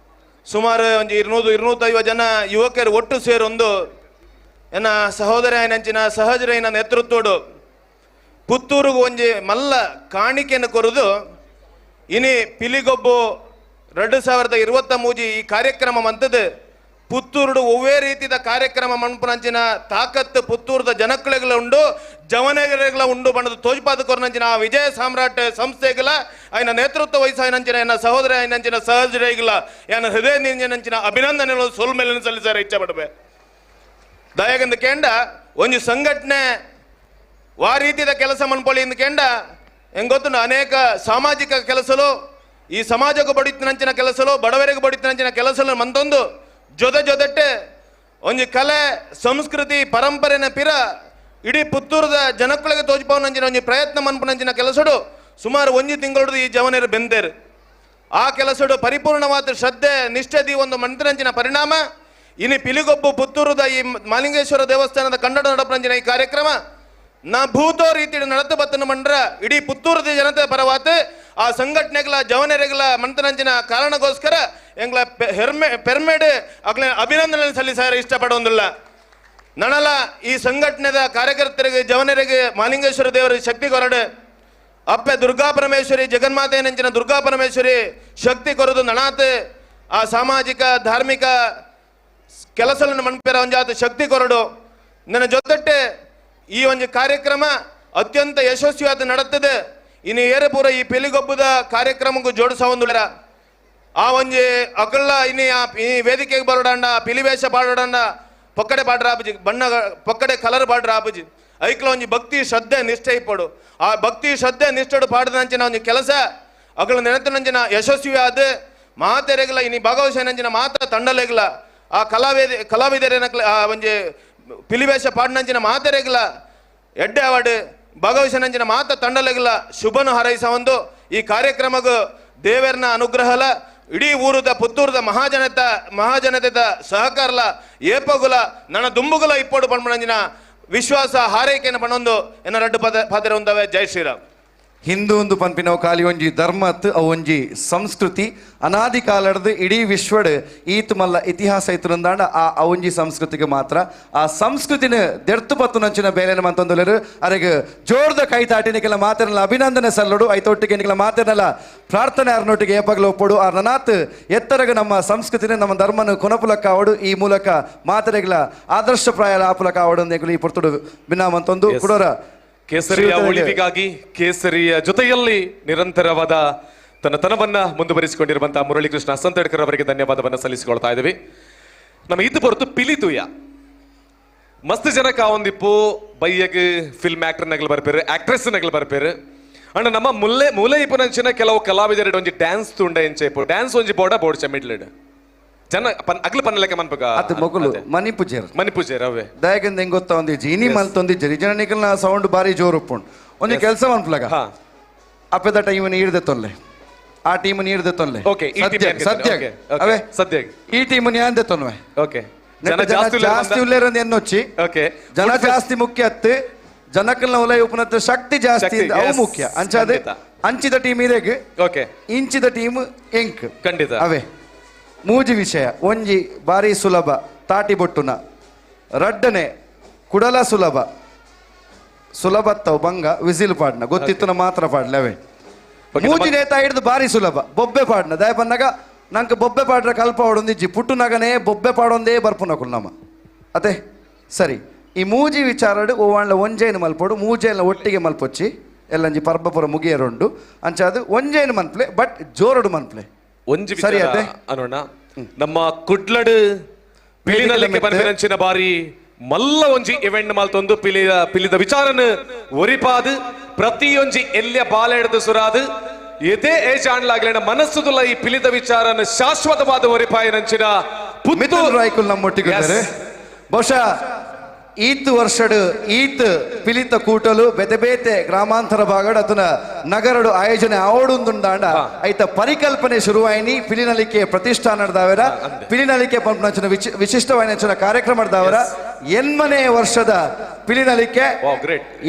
ಸುಮಾರು ಒಂದು 250 ಜನ ಯುವಕರು ಒಟ್ಟು ಸೇರೊಂದು ಎನ್ನ ಸಹೋದರ ಆಯ್ನಂಚಿನ ಸಹಜರೈನ ನೇತೃತ್ವಡು ಪುತ್ತೂರುಗು ಒಂಜಿ ಮಲ್ಲ ಕಾಣಿಕೆಯನ್ನು ಕೊರುದು ಇನಿ ಪಿಲಿಗೊಬ್ಬು 2023 ಈ ಕಾರ್ಯಕ್ರಮ ಮಂತದ್ದು ಪುತ್ತೂರುಡು ಒವ್ವೇ ರೀತಿಯ ಕಾರ್ಯಕ್ರಮ ಮನ್ಪುನಂಚಿನ ತಾಕತ್ತು ಪುತ್ತೂರದ ಜನಕ್ಕಳೆಗಳ ಉಂಡು ಜವನಗೆರೆಗಳ ಉಂಡು ಬಣ್ಣದ ತೋಜ್ಪಾದ ಕೊರನಂಚಿನ ಆ ವಿಜಯ ಸಾಮ್ರಾಟ್ ಸಂಸ್ಥೆಗಳ ఆయన ನೇತೃತ್ವ ವಹಿಸಾಯಿನಂಚಿನ ಎನ್ನ ಸಹೋದರ ಆಯ್ನಂಚಿನ ಸಹಜರೈಗಳ ಎನ್ನ ಹೃದಯ ನಿಂಜನಂಚಿನ ಅಭಿನಂದನೆಗಳು ಸೋಲ್ಮೇಲನ್ನು ಸಲ್ಲಿಸಾರ ಇಚ್ಛೆ ಪಡಬೆ ದಯಗಂದ ಕೇಂಡ ಒಂದು ಸಂಘಟನೆ ಆ ರೀತಿಯ ಕೆಲಸ ಮನ್ಪೊಳಿ ಕೇಂಡ ಹೆಂಗ್ ಗೊತ್ತು ಅನೇಕ ಸಾಮಾಜಿಕ ಕೆಲಸಲು ಈ ಸಮಾಜಕ್ಕೆ ಬಡಿತಿನಂಚಿನ ಕೆಲಸಲು ಬಡವರಿಗೆ ಬಡಿತಿನಂಚಿನ ಕೆಲಸಲು ಮಂತೊಂದು ಜೊತೆಟ್ಟೆ ಒಂದು ಕಲೆ ಸಂಸ್ಕೃತಿ ಪರಂಪರೆನ ಪಿರ ಇಡೀ ಪುತ್ತೂರದ ಜನಕ್ಕಳಿಗೆ ತೋಜ್ಪವನಂಚಿನ ಒಂದು ಪ್ರಯತ್ನ ಮನ್ಪುನಂಚಿನ ಕೆಲಸಡು ಸುಮಾರು 1 ತಿಂಗಳು ಈ ಜವನರು ಬೆಂದೇರು ಆ ಕೆಲಸಡು ಪರಿಪೂರ್ಣವಾದ ಶ್ರದ್ಧೆ ನಿಷ್ಠೆದಿ ಒಂದು ಮಂತ್ರಂಚಿನ ಪರಿಣಾಮ ಇನಿ ಪಿಲಿಗೊಬ್ಬು ಪುತ್ತೂರದ ಈ ಮಾಲಿಂಗೇಶ್ವರ ದೇವಸ್ಥಾನದ ಕನ್ನಡ ನಡಪರಂಜಿನ ಈ ಕಾರ್ಯಕ್ರಮ ನಾ ಭೂತೋ ರೀತಿ ನಡತು ಬತ್ತನ ಮಂಡ್ರ ಇಡೀ ಪುತ್ತೂರದ ಜನತೆ ಪರವಾತು ಆ ಸಂಘಟನೆಗಳ ಜವನರೆಗಳ ಮಂತ್ರಂಚಿನ ಕಾರಣಗೋಸ್ಕರ ಎಂಗ್ಲ ಪೆರ್ಮೇಡ್ ಅಗ್ಲ ಅಭಿನಂದನೆ ಸಲ್ಲಿಸಾರ ಇಷ್ಟಪಡೋದಿಲ್ಲ ನನಲ ಈ ಸಂಘಟನೆದ ಕಾರ್ಯಕರ್ತರಿಗೆ ಜವನರಿಗೆ ಮಾಲಿಂಗೇಶ್ವರ ದೇವರ ಶಕ್ತಿ ಕೊರಡು ಅಪ್ಪೆ ದುರ್ಗಾ ಪರಮೇಶ್ವರಿ ಜಗನ್ಮಾತೆ ನೆಂಚಿನ ದುರ್ಗಾ ಪರಮೇಶ್ವರಿ ಶಕ್ತಿ ಕೊರದು ನನಾತ್ ಆ ಸಾಮಾಜಿಕ ಧಾರ್ಮಿಕ ಕೆಲಸಗಳನ್ನು ಮನ್ಪೇರ ಒಂಜಾತ ಶಕ್ತಿ ಕೊರಡು ನನ್ನ ಜೊತೆಟ್ಟೆ ಈ ಒಂದು ಕಾರ್ಯಕ್ರಮ ಅತ್ಯಂತ ಯಶಸ್ವಿಯಾದ ನಡತ್ತದೆ ಇನ್ನು ಏರಪೂರ ಈ ಪಿಲಿಗೊಬ್ಬದ ಕಾರ್ಯಕ್ರಮಕ್ಕೂ ಜೋಡಿಸೋಂದುಲ್ಲ ಆ ಒಂಜಿ ಅಕಲ್ಲ ಇನ್ನು ಈ ವೇದಿಕೆಗೆ ಬರೋಡಂಡ ಪಿಲಿವೇಷ ಪಾಡೋಡಂಡ ಪಕ್ಕಡೆ ಪಾಡ್ರ ಆಪುಜಿ ಬಣ್ಣ ಪಕ್ಕಡೆ ಕಲರ್ ಪಾಡ್ರ ಆಪುಜಿ ಐಕ್ಲ ಒಂಜಿ ಭಕ್ತಿ ಶ್ರದ್ಧೆ ನಿಷ್ಠೆ ಇಪ್ಪಡು ಆ ಭಕ್ತಿ ಶ್ರದ್ಧೆ ನಿಷ್ಠೆಡು ಪಾಡದಂಚಿನ ಒಂದು ಕೆಲಸ ಅಗಳ ನೆನತಿನಂಚಿನ ಯಶಸ್ವಿ ಆದ ಮಾತೆರೆಗಲ ಇನ್ನು ಭಾಗವಹಿಸಿನಂಚಿನ ಮಾತ ತಂಡಲೆಗಲ ಆ ಕಲಾವಿದರೇನ ಆ ಒಂಜಿ ಪಿಲಿವೇಷ ಪಾಡಿನಂಚಿನ ಮಾತೆರೆಗಲ ಎಡ್ಡೆ ಅವಾರ್ಡ್ ಭಾಗವಹಿಸಿನಂಚಿನ ಮಾತ ತಂಡಲೆಗಲ ಶುಭನು ಹಾರೈಸ ಒಂದು ಈ ಕಾರ್ಯಕ್ರಮಗೂ ದೇವರನ ಅನುಗ್ರಹಲ ಇಡೀ ಊರದ ಪುತ್ತೂರದ ಮಹಾಜನತೆದ ಸಹಕಾರಲ ಏಪಗುಲ ನನ್ನ ದುಂಬುಗುಲ ಇಪ್ಪಡು ಪಂಪನಂಜಿನ ವಿಶ್ವಾಸ ಹಾರೈಕೆಯನ್ನು ಪಣೊಂದು ಎನ್ನ ರಡ್ಡು ಪಾತ್ರ ಹೊಂದವೆ ಜೈ ಶ್ರೀರಾಮ್ ಹಿಂದೂ ಒಂದು ಪಂಪಿನವು ಖಾಲಿ ಒಂಜಿ ಧರ್ಮತ್ ಅವು ಒಂಜಿ ಸಂಸ್ಕೃತಿ ಅನಾದಿ ಕಾಲಡ್ದು ಇಡೀ ವಿಶ್ವಡ್ ಈತ್ ಮಲ್ಲ ಇತಿಹಾಸ ಇತ್ತುಂದಾಂಡ ಆ ಒಂಜಿ ಸಂಸ್ಕೃತಿಗೆ ಮಾತ್ರ ಆ ಸಂಸ್ಕೃತಿನ ದೆರ್ತು ಪತ್ತು ನಂಚಿನ ಬೇಲೆನ ಮಂತೊಂದುಲೆರು ಅರೆಗೆ ಜೋರ್ದ ಕೈ ತಾಟಿನಿಕೆಲ್ಲ ಮಾತೇನಲ್ಲ ಅಭಿನಂದನೆ ಸಲ್ಲಡು ಐತೊಟ್ಟಿಗೆ ನಿಕೆಲ್ಲ ಮಾತೇನಲ್ಲ ಪ್ರಾರ್ಥನೆ ಅರ್ನೊಟ್ಟಿಗೆ ಏಪಗಲು ಒಪ್ಪಡು ಆ ನನಾತ್ ಎತ್ತರಗ ನಮ್ಮ ಸಂಸ್ಕೃತಿನ ನಮ್ಮ ಧರ್ಮನ ಕೊನಪುಲಕ್ಕ ಆವಡು ಈ ಮೂಲಕ ಮಾತರೆಗಳ ಆದರ್ಶಪ್ರಾಯ ಆಪುಲಕ ಆವಡು ಅಂದೇಗಳು ಈ ಪೊರ್ತುಡು ಭಿನ್ನ ಮಂತೊಂದು ಕುಡೋರ ಕೇಸರಿಯ ಉಳಿವಿಗಾಗಿ ಕೇಸರಿಯ ಜೊತೆಯಲ್ಲಿ ನಿರಂತರವಾದ ತನವನ್ನ ಮುಂದುವರಿಸಿಕೊಂಡಿರುವಂತಹ ಮುರಳೀಕೃಷ್ಣ ಸಂತಡ್ಕರ್ ಅವರಿಗೆ ಧನ್ಯವಾದವನ್ನು ಸಲ್ಲಿಸಿಕೊಳ್ತಾ ಇದ್ದೀವಿ. ನಮ್ಮ ಇದು ಹೊರತು ಪಿಲಿತುಯ ಮಸ್ತ್ ಜನಕ್ಕೆ ಒಂದಿಪ್ಪು ಬೈಯಗ್ ಫಿಲ್ಮ್ ಆಕ್ಟರ್ ನಗಲ್ ಬರ್ಪೇರು ಆಕ್ಟ್ರೆಸ್ ನಗಲ್ ಬರ್ಪೇರು ಅಂಡ್ ನಮ್ಮ ಮೂಲೆ ಇಪ್ಪನಂಚಿನ ಕೆಲವು ಕಲಾವಿದರು ಒಂಜಿ ಡ್ಯಾನ್ಸ್ ತುಂಡ ಎಂಚೇಪು ಡ್ಯಾನ್ಸ್ ಒಂಜಿ ಬೋರ್ಡ್ ಚೆಮಿಡ್ಲೆಡ್ ಜನ ಅಗ್ಲ ಪನ್ನಲೆಕ್ಕ ಮನ್ಪಗ ಅದು ಮೊಗಲು ಮಣಿಪುಜೇರ್ ಅವೇ ದಯಗಂದ ಹೆಂಗ್ ಗೊತ್ತಾ ಒಂದಿ ಜೀನಿ ಮಲ್ತೊಂದಿಜ್ಜರಿ ಜನನಿಕಲ್ನ ಸೌಂಡ್ ಬಾರಿ ಜೋರು ಉಪ್ಪುಂಡು ಒಂದು ಕೆಲಸ ಮನ್ಪಲಗ ಅಪ್ಪೆದ ಟೈಮ್ ನೀಡ್ದೆ ತೊಲ್ಲೆ ಆ ಟೀಮ್ ನೀಡ್ದೆ ತೊಲ್ಲೆ ಸದ್ಯ ಈ ಟೀಮ್ ಯಾಂದೆ ತೊನ್ವೆ ಓಕೆ ಜಾಸ್ತಿ ಉಲ್ಲೇರಂದು ಎನ್ನೊಚ್ಚಿ ಜನ ಜಾಸ್ತಿ ಮುಖ್ಯ ಅತ್ತು ಜನಕಲ್ನ ಉಲಯ ಉಪನತ್ತ ಶಕ್ತಿ ಜಾಸ್ತಿ ಅವು ಮುಖ್ಯ ಅಂಚಾದ ಅಂಚಿದ ಟೀಮ್ ಇದೆಗ್ ಇಂಚಿದ ಟೀಮ್ ಎಂಕ್ ಖಂಡಿತ ಅವೇ ಮೂಜಿ ವಿಷಯ ಒಂಜಿ ಬಾರಿ ಸುಲಭ ತಾಟಿ ಬೊಟ್ಟುನ ರಡ್ಡನೆ ಕುಡಲ ಸುಲಭತ್ತವು ಬಂಗ ವಿಸಿಲ್ ಪಾಡ್ನ ಗೊತ್ತಿತ್ತುನ ಮಾತ್ರ ಪಾಡ್ಲೆ ಅವೇ ಮೂಜಿ ನೇತ ಹಿಡಿದು ಬಾರಿ ಸುಲಭ ಬೊಬ್ಬೆ ಪಾಡ್ನ ದಯ ಬಂದಾಗ ನಂಗೆ ಬೊಬ್ಬೆ ಪಾಡ್ರ ಕಲ್ಪ ಹೊಡೊಂದಿಜ್ಜಿ ಪುಟ್ಟುನಗನೇ ಬೊಬ್ಬೆ ಪಾಡೊಂದೇ ಬರ್ಪುನಕುಲ್ ನಮ್ಮ ಅದೇ ಸರಿ ಈ ಮೂಜಿ ವಿಚಾರಡು ಓವಾಣ್ಲ ಒಂಜೇನು ಮಲ್ಪೋಡು ಮೂಜೇನ ಒಟ್ಟಿಗೆ ಮಲ್ಪೊಚ್ಚಿ ಎಲ್ಲಂಜಿ ಪರ್ಬಪುರ ಮುಗಿಯರುಂಡು ಅಂಚಾದು ಒಂಜೇನು ಮನ್ಪ್ಲೆ ಬಟ್ ಜೋರಡು ಮನ್ಪ್ಲೆ ಒಂಜಿ ಸರಿ ಅದೇ ಅನ್ನೋಣ ನಮ್ಮ ಕುಡ್ಲಡ್ ಪಿಲಿನಲ್ಲಿಗೆ ಬರ್ತಿರಂಚಿನ ಬಾರಿ ಮಲ್ಲ ಒಂಜಿ ಇವೆಂಟ್ ಮಲ್ತೊಂದು ಪಿಲಿದ ವಿಚಾರನ ಒರಿಪಾದು ಪ್ರತಿಯೊಂಜಿ ಎಲ್ಯ ಬಾಲ ಹಿಡಿದು ಸುರಾದು ಎದೆ ಏಜಾಣ್ಲಾಗ್ಲೇನ ಮನಸ್ಸುದುಲ್ಲ ಈ ಪಿಲಿದ ವಿಚಾರನ ಶಾಶ್ವತವಾದ ಒರಿಪಾಯಿನಂಚಿನ ಪುತ್ತೂರು ರಾಯ್ಕುಲ್ ನಮ್ಮೊಟ್ಟಿಗಿದ್ದಾರೆ ಬಹುಶಃ ಈತ್ ವರ್ಷಡ್ ಈತ್ ಪಿಲಿತ ಕೂಟಲು ಬೆತೆ ಗ್ರಾಮಾಂತರ ಭಾಗಡ್ ಅತನ ನಗರಡು ಆಯೋಜನೆ ಆವಡುಂದುಂಡಾಂಡ ಐತ ಪರಿಕಲ್ಪನೆ ಶುರುವಾಯಿನಿ ಪಿಲಿನಲಿಕೆ ಪ್ರತಿಷ್ಠಾನದಾವರ ಪಿಲಿನಲಿಕೆ ಪಂಪನಂಚಿನ ವಿಶಿಷ್ಟವಾಯಿನ ಕಾರ್ಯಕ್ರಮ ಕಾರ್ಯಕ್ರಮದಾವರ ಎನ್ಮನೆ ವರ್ಷದ ಪಿಲಿನಲಿಕೆ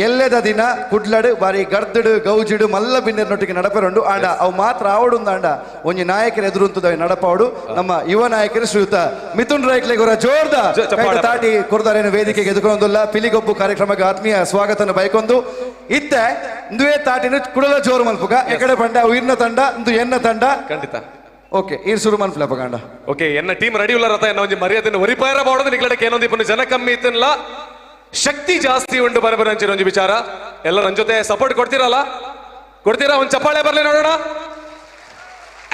ಎಲ್ಲೆದ ದಿನ ಕುಡ್ಲಡು ಬಾರಿ ಗರ್ದಡು ಗೌಜಿಡು ಮಲ್ಲ ಬಿನ್ನೆರ್ನೊಟ್ಟಿಗೆ ನಡಪೆರಂಡು ಆಂಡ ಅವು ಮಾತ್ರ ಆವಡುಂದಾಂಡ ಒಂಜಿ ನಾಯಕರು ಎದುರುಂತದ ನಡಪಾವಡು ನಮ್ಮ ಯುವ ನಾಯಕರು ಶ್ರೀಯುತ ಮಿಥುನ್ ರೈಕ್ಲೆಗೊರ ಜೋರ್ದ ತಾಟಿ ಕೊರ್ದಾರೇನು ವೇದಿಕೆಗೆ ಎದುಕೊಂದಿಲ್ಲ ಪಿಲಿಗೊಬ್ಬು ಕಾರ್ಯಕ್ರಮಕ್ಕೆ ಆತ್ಮೀಯ ಸ್ವಾಗತನ ಬೈಕೊಂದು ಇತ್ತೆ ದುವೆ ತಾಟಿನ ಕುಡಲ ಜೋರು ಮಲ್ಪುಗ ಎಕಡೆ ಪಂಡ ಉಯಿರ್ನ ತಂಡ ಇಂದು ಎನ್ನ ತಂಡ ಖಂಡಿತ ಓಕೆ ಈ ಶುರು ಮನ್ಫ್ಲ ಪಗಾಂಡ ಓಕೆ ಎನ್ನ ಟೀಮ್ ರೆಡಿ ಉಳ್ಳರತ ಎನ್ನ ಒಂಜಿ ಮರ್ಯಾದೆನ ಒರಿಪಾಯರ ಬಾಡೋದು ನಿಗ್ಲಡಕ್ಕೆ ಏನೊಂದು ಇಪ್ಪನು ಜನ ಕಮ್ಮಿ ಇತ್ತಲ್ಲ ಶಕ್ತಿ ಜಾಸ್ತಿ ಉಂಟು ಬರಬರಂಚಿನ ಒಂಜಿ ವಿಚಾರ ಎಲ್ಲ ನನ್ನ ಜೊತೆ ಸಪೋರ್ಟ್ ಕೊಡ್ತೀರಲ್ಲ ಕೊಡ್ತೀರಾ ಒಂದು ಚಪ್ಪಾಳೆ ಬರ್ಲಿ ನೋಡೋಣ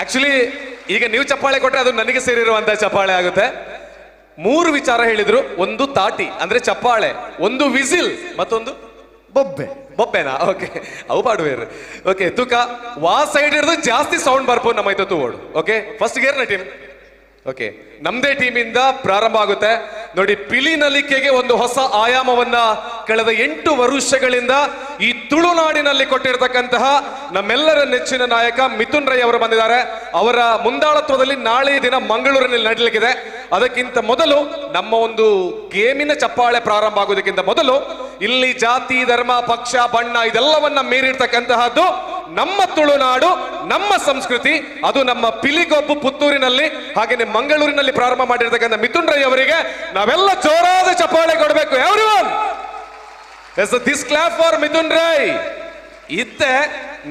ಆಕ್ಚುಲಿ ಈಗ ನೀವು ಚಪ್ಪಾಳೆ ಕೊಟ್ರೆ ಅದು ನನಗೆ ಸೇರಿರುವಂತ ಚಪ್ಪಾಳೆ ಆಗುತ್ತೆ 3 ವಿಚಾರ ಹೇಳಿದ್ರು ಒಂದು ತಾಟಿ ಅಂದ್ರೆ ಚಪ್ಪಾಳೆ ಒಂದು ವಿಸಿಲ್ ಮತ್ತೊಂದು ಬೊಬ್ಬೆನಾ ಓಕೆ ಅವು ಪಾಡುವೇರು ಓಕೆ ತೂಕ ವಾ ಸೈಡ್ ಹಿಡಿದು ಜಾಸ್ತಿ ಸೌಂಡ್ ಬರ್ಬೋದು ನಮ್ಮ ಐತತ್ತು ಓಡು ಓಕೆ ಫಸ್ಟ್ ಗೇರ್ನ ಟೀಮ್ ಓಕೆ ನಮ್ದೇ ಟೀಮಿಂದ ಪ್ರಾರಂಭ ಆಗುತ್ತೆ ನೋಡಿ ಪಿಲಿನಲಿಕೆಗೆ ಒಂದು ಹೊಸ ಆಯಾಮವನ್ನ ಕಳೆದ 8 ವರ್ಷಗಳಿಂದ ಈ ತುಳುನಾಡಿನಲ್ಲಿ ಕೊಟ್ಟಿರತಕ್ಕಂತಹ ನಮ್ಮೆಲ್ಲರ ನೆಚ್ಚಿನ ನಾಯಕ ಮಿಥುನ್ ರೈ ಅವರು ಬಂದಿದ್ದಾರೆ. ಅವರ ಮುಂದಾಳತ್ವದಲ್ಲಿ ನಾಳೆ ದಿನ ಮಂಗಳೂರಿನಲ್ಲಿ ನಡೆಯಲಿಕ್ಕಿದೆ. ಅದಕ್ಕಿಂತ ಮೊದಲು ನಮ್ಮ ಒಂದು ಗೇಮಿನ ಚಪ್ಪಾಳೆ ಪ್ರಾರಂಭ ಆಗೋದಕ್ಕಿಂತ ಮೊದಲು ಇಲ್ಲಿ ಜಾತಿ ಧರ್ಮ ಪಕ್ಷ ಬಣ್ಣ ಇದೆಲ್ಲವನ್ನ ಮೀರಿರ್ತಕ್ಕಂತಹದ್ದು ನಮ್ಮ ತುಳುನಾಡು, ನಮ್ಮ ಸಂಸ್ಕೃತಿ, ಅದು ನಮ್ಮ ಪಿಲಿಗೊಬ್ಬು ಪುತ್ತೂರಿನಲ್ಲಿ ಹಾಗೆ ಮಂಗಳೂರಿನಲ್ಲಿ ಪ್ರಾರಂಭ ಮಾಡಿರ್ತಕ್ಕಂಥ ಮಿಥುನ್ ರೈ ಅವರಿಗೆ ನಾವೆಲ್ಲ ಜೋರಾದ ಚಪ್ಪಾಳೆ ಕೊಡಬೇಕು. Everyone this clap for Mithun Rai. ಇತ್ತೆ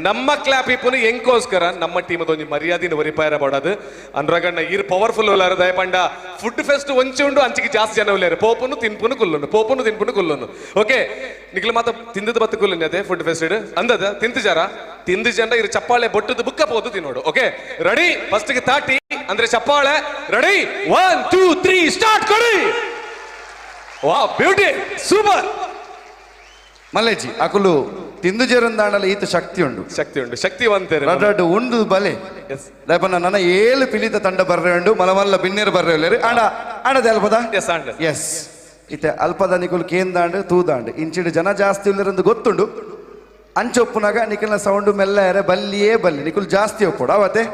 ನಮ್ಮ ಕ್ಲಾಪ್ ಇಪ್ಪನು ಎಂಕೋಸ್ಕರ ನಮ್ಮ ಟೀಮ್ ಒಂದು ಮರ್ಯಾದಿನ ಒರಿಪಾಯರ ಮಾಡೋದು ಅನ್ರಗಣ್ಣ ಈರ್ ಪವರ್ಫುಲ್ ಉಲ್ಲಾರ ದಯಪಂಡ ಫುಡ್ ಫೆಸ್ಟ್ ಒಂಚೆ ಉಂಡು ಅಂಚಿಗೆ ಜಾಸ್ತಿ ಜನ ಉಲ್ಲಾರು ಪೋಪುನು ತಿನ್ಪುನು ಕುಲ್ಲುನು ಪೋಪುನು ತಿನ್ಪುನು ಕುಲ್ಲುನು. ಓಕೆ ನಿಕ್ಲು ಮಾತ ತಿಂದದ ಬತ್ತು ಕುಲ್ಲುನಿ ಅದೇ ಫುಡ್ ಫೆಸ್ಟ್ ಅಂದದ ತಿಂದು ಜಾರ ತಿಂದು ಜನ ಇರು ಚಪ್ಪಾಳೆ ಬೊಟ್ಟದು ಬುಕ್ಕ ಪೋದು ತಿನ್ನೋಡು. ಓಕೆ ರೆಡಿ ಫಸ್ಟ್ ಗೆ ತಾಟಿ ಅಂದ್ರೆ ಚಪ್ಪಾಳೆ ರೆಡಿ 1 2 3 ಸ್ಟಾರ್ಟ್ ಕೊಡಿ. ವಾ ಬ್ಯೂಟಿ ಸೂಪರ್ ಮಲ್ಲೇಜಿ ಅಕುಲು ತಿಂದು ಜೇರಂದಾಣಲ್ಲಿ ಈತ ಶಕ್ತಿ ಉಂಡು ಶಕ್ತಿವಂತ ಉಂಡು ಬಲೆ ದಯಪನ್ನ ನನ್ನ 7 ಪಿಲಿತ ತಂಡ ಬರ್ರೆ ಉಂಡು ಮಲಮಲ್ಲ ಬಿನ್ನೇರು ಬರ್ರೆ ಉಳ್ಳೇರು ಆಡ ಆಡದೆ ಅಲ್ಪದ ಎಸ್ ಇತ್ತೆ ಅಲ್ಪದ ನಿಕುಲ್ ಕೇಂದಾಂಡು ತೂದಾಂಡು ಇಂಚಿಡು ಜನ ಜಾಸ್ತಿ ಉಳ್ಳೇರಂದು ಗೊತ್ತುಂಡು. ಅಂಚೊಪ್ಪುನಾಗ ನಿಖಲ್ನ ಸೌಂಡು ಮೆಲ್ಲ ಎರೆ ಬಲ್ಲಿಯೇ ಬಲ್ಲಿ ನಿಕುಲ್ ಜಾಸ್ತಿ ಒಪ್ಪೋಡು ಅವತ್ತೆ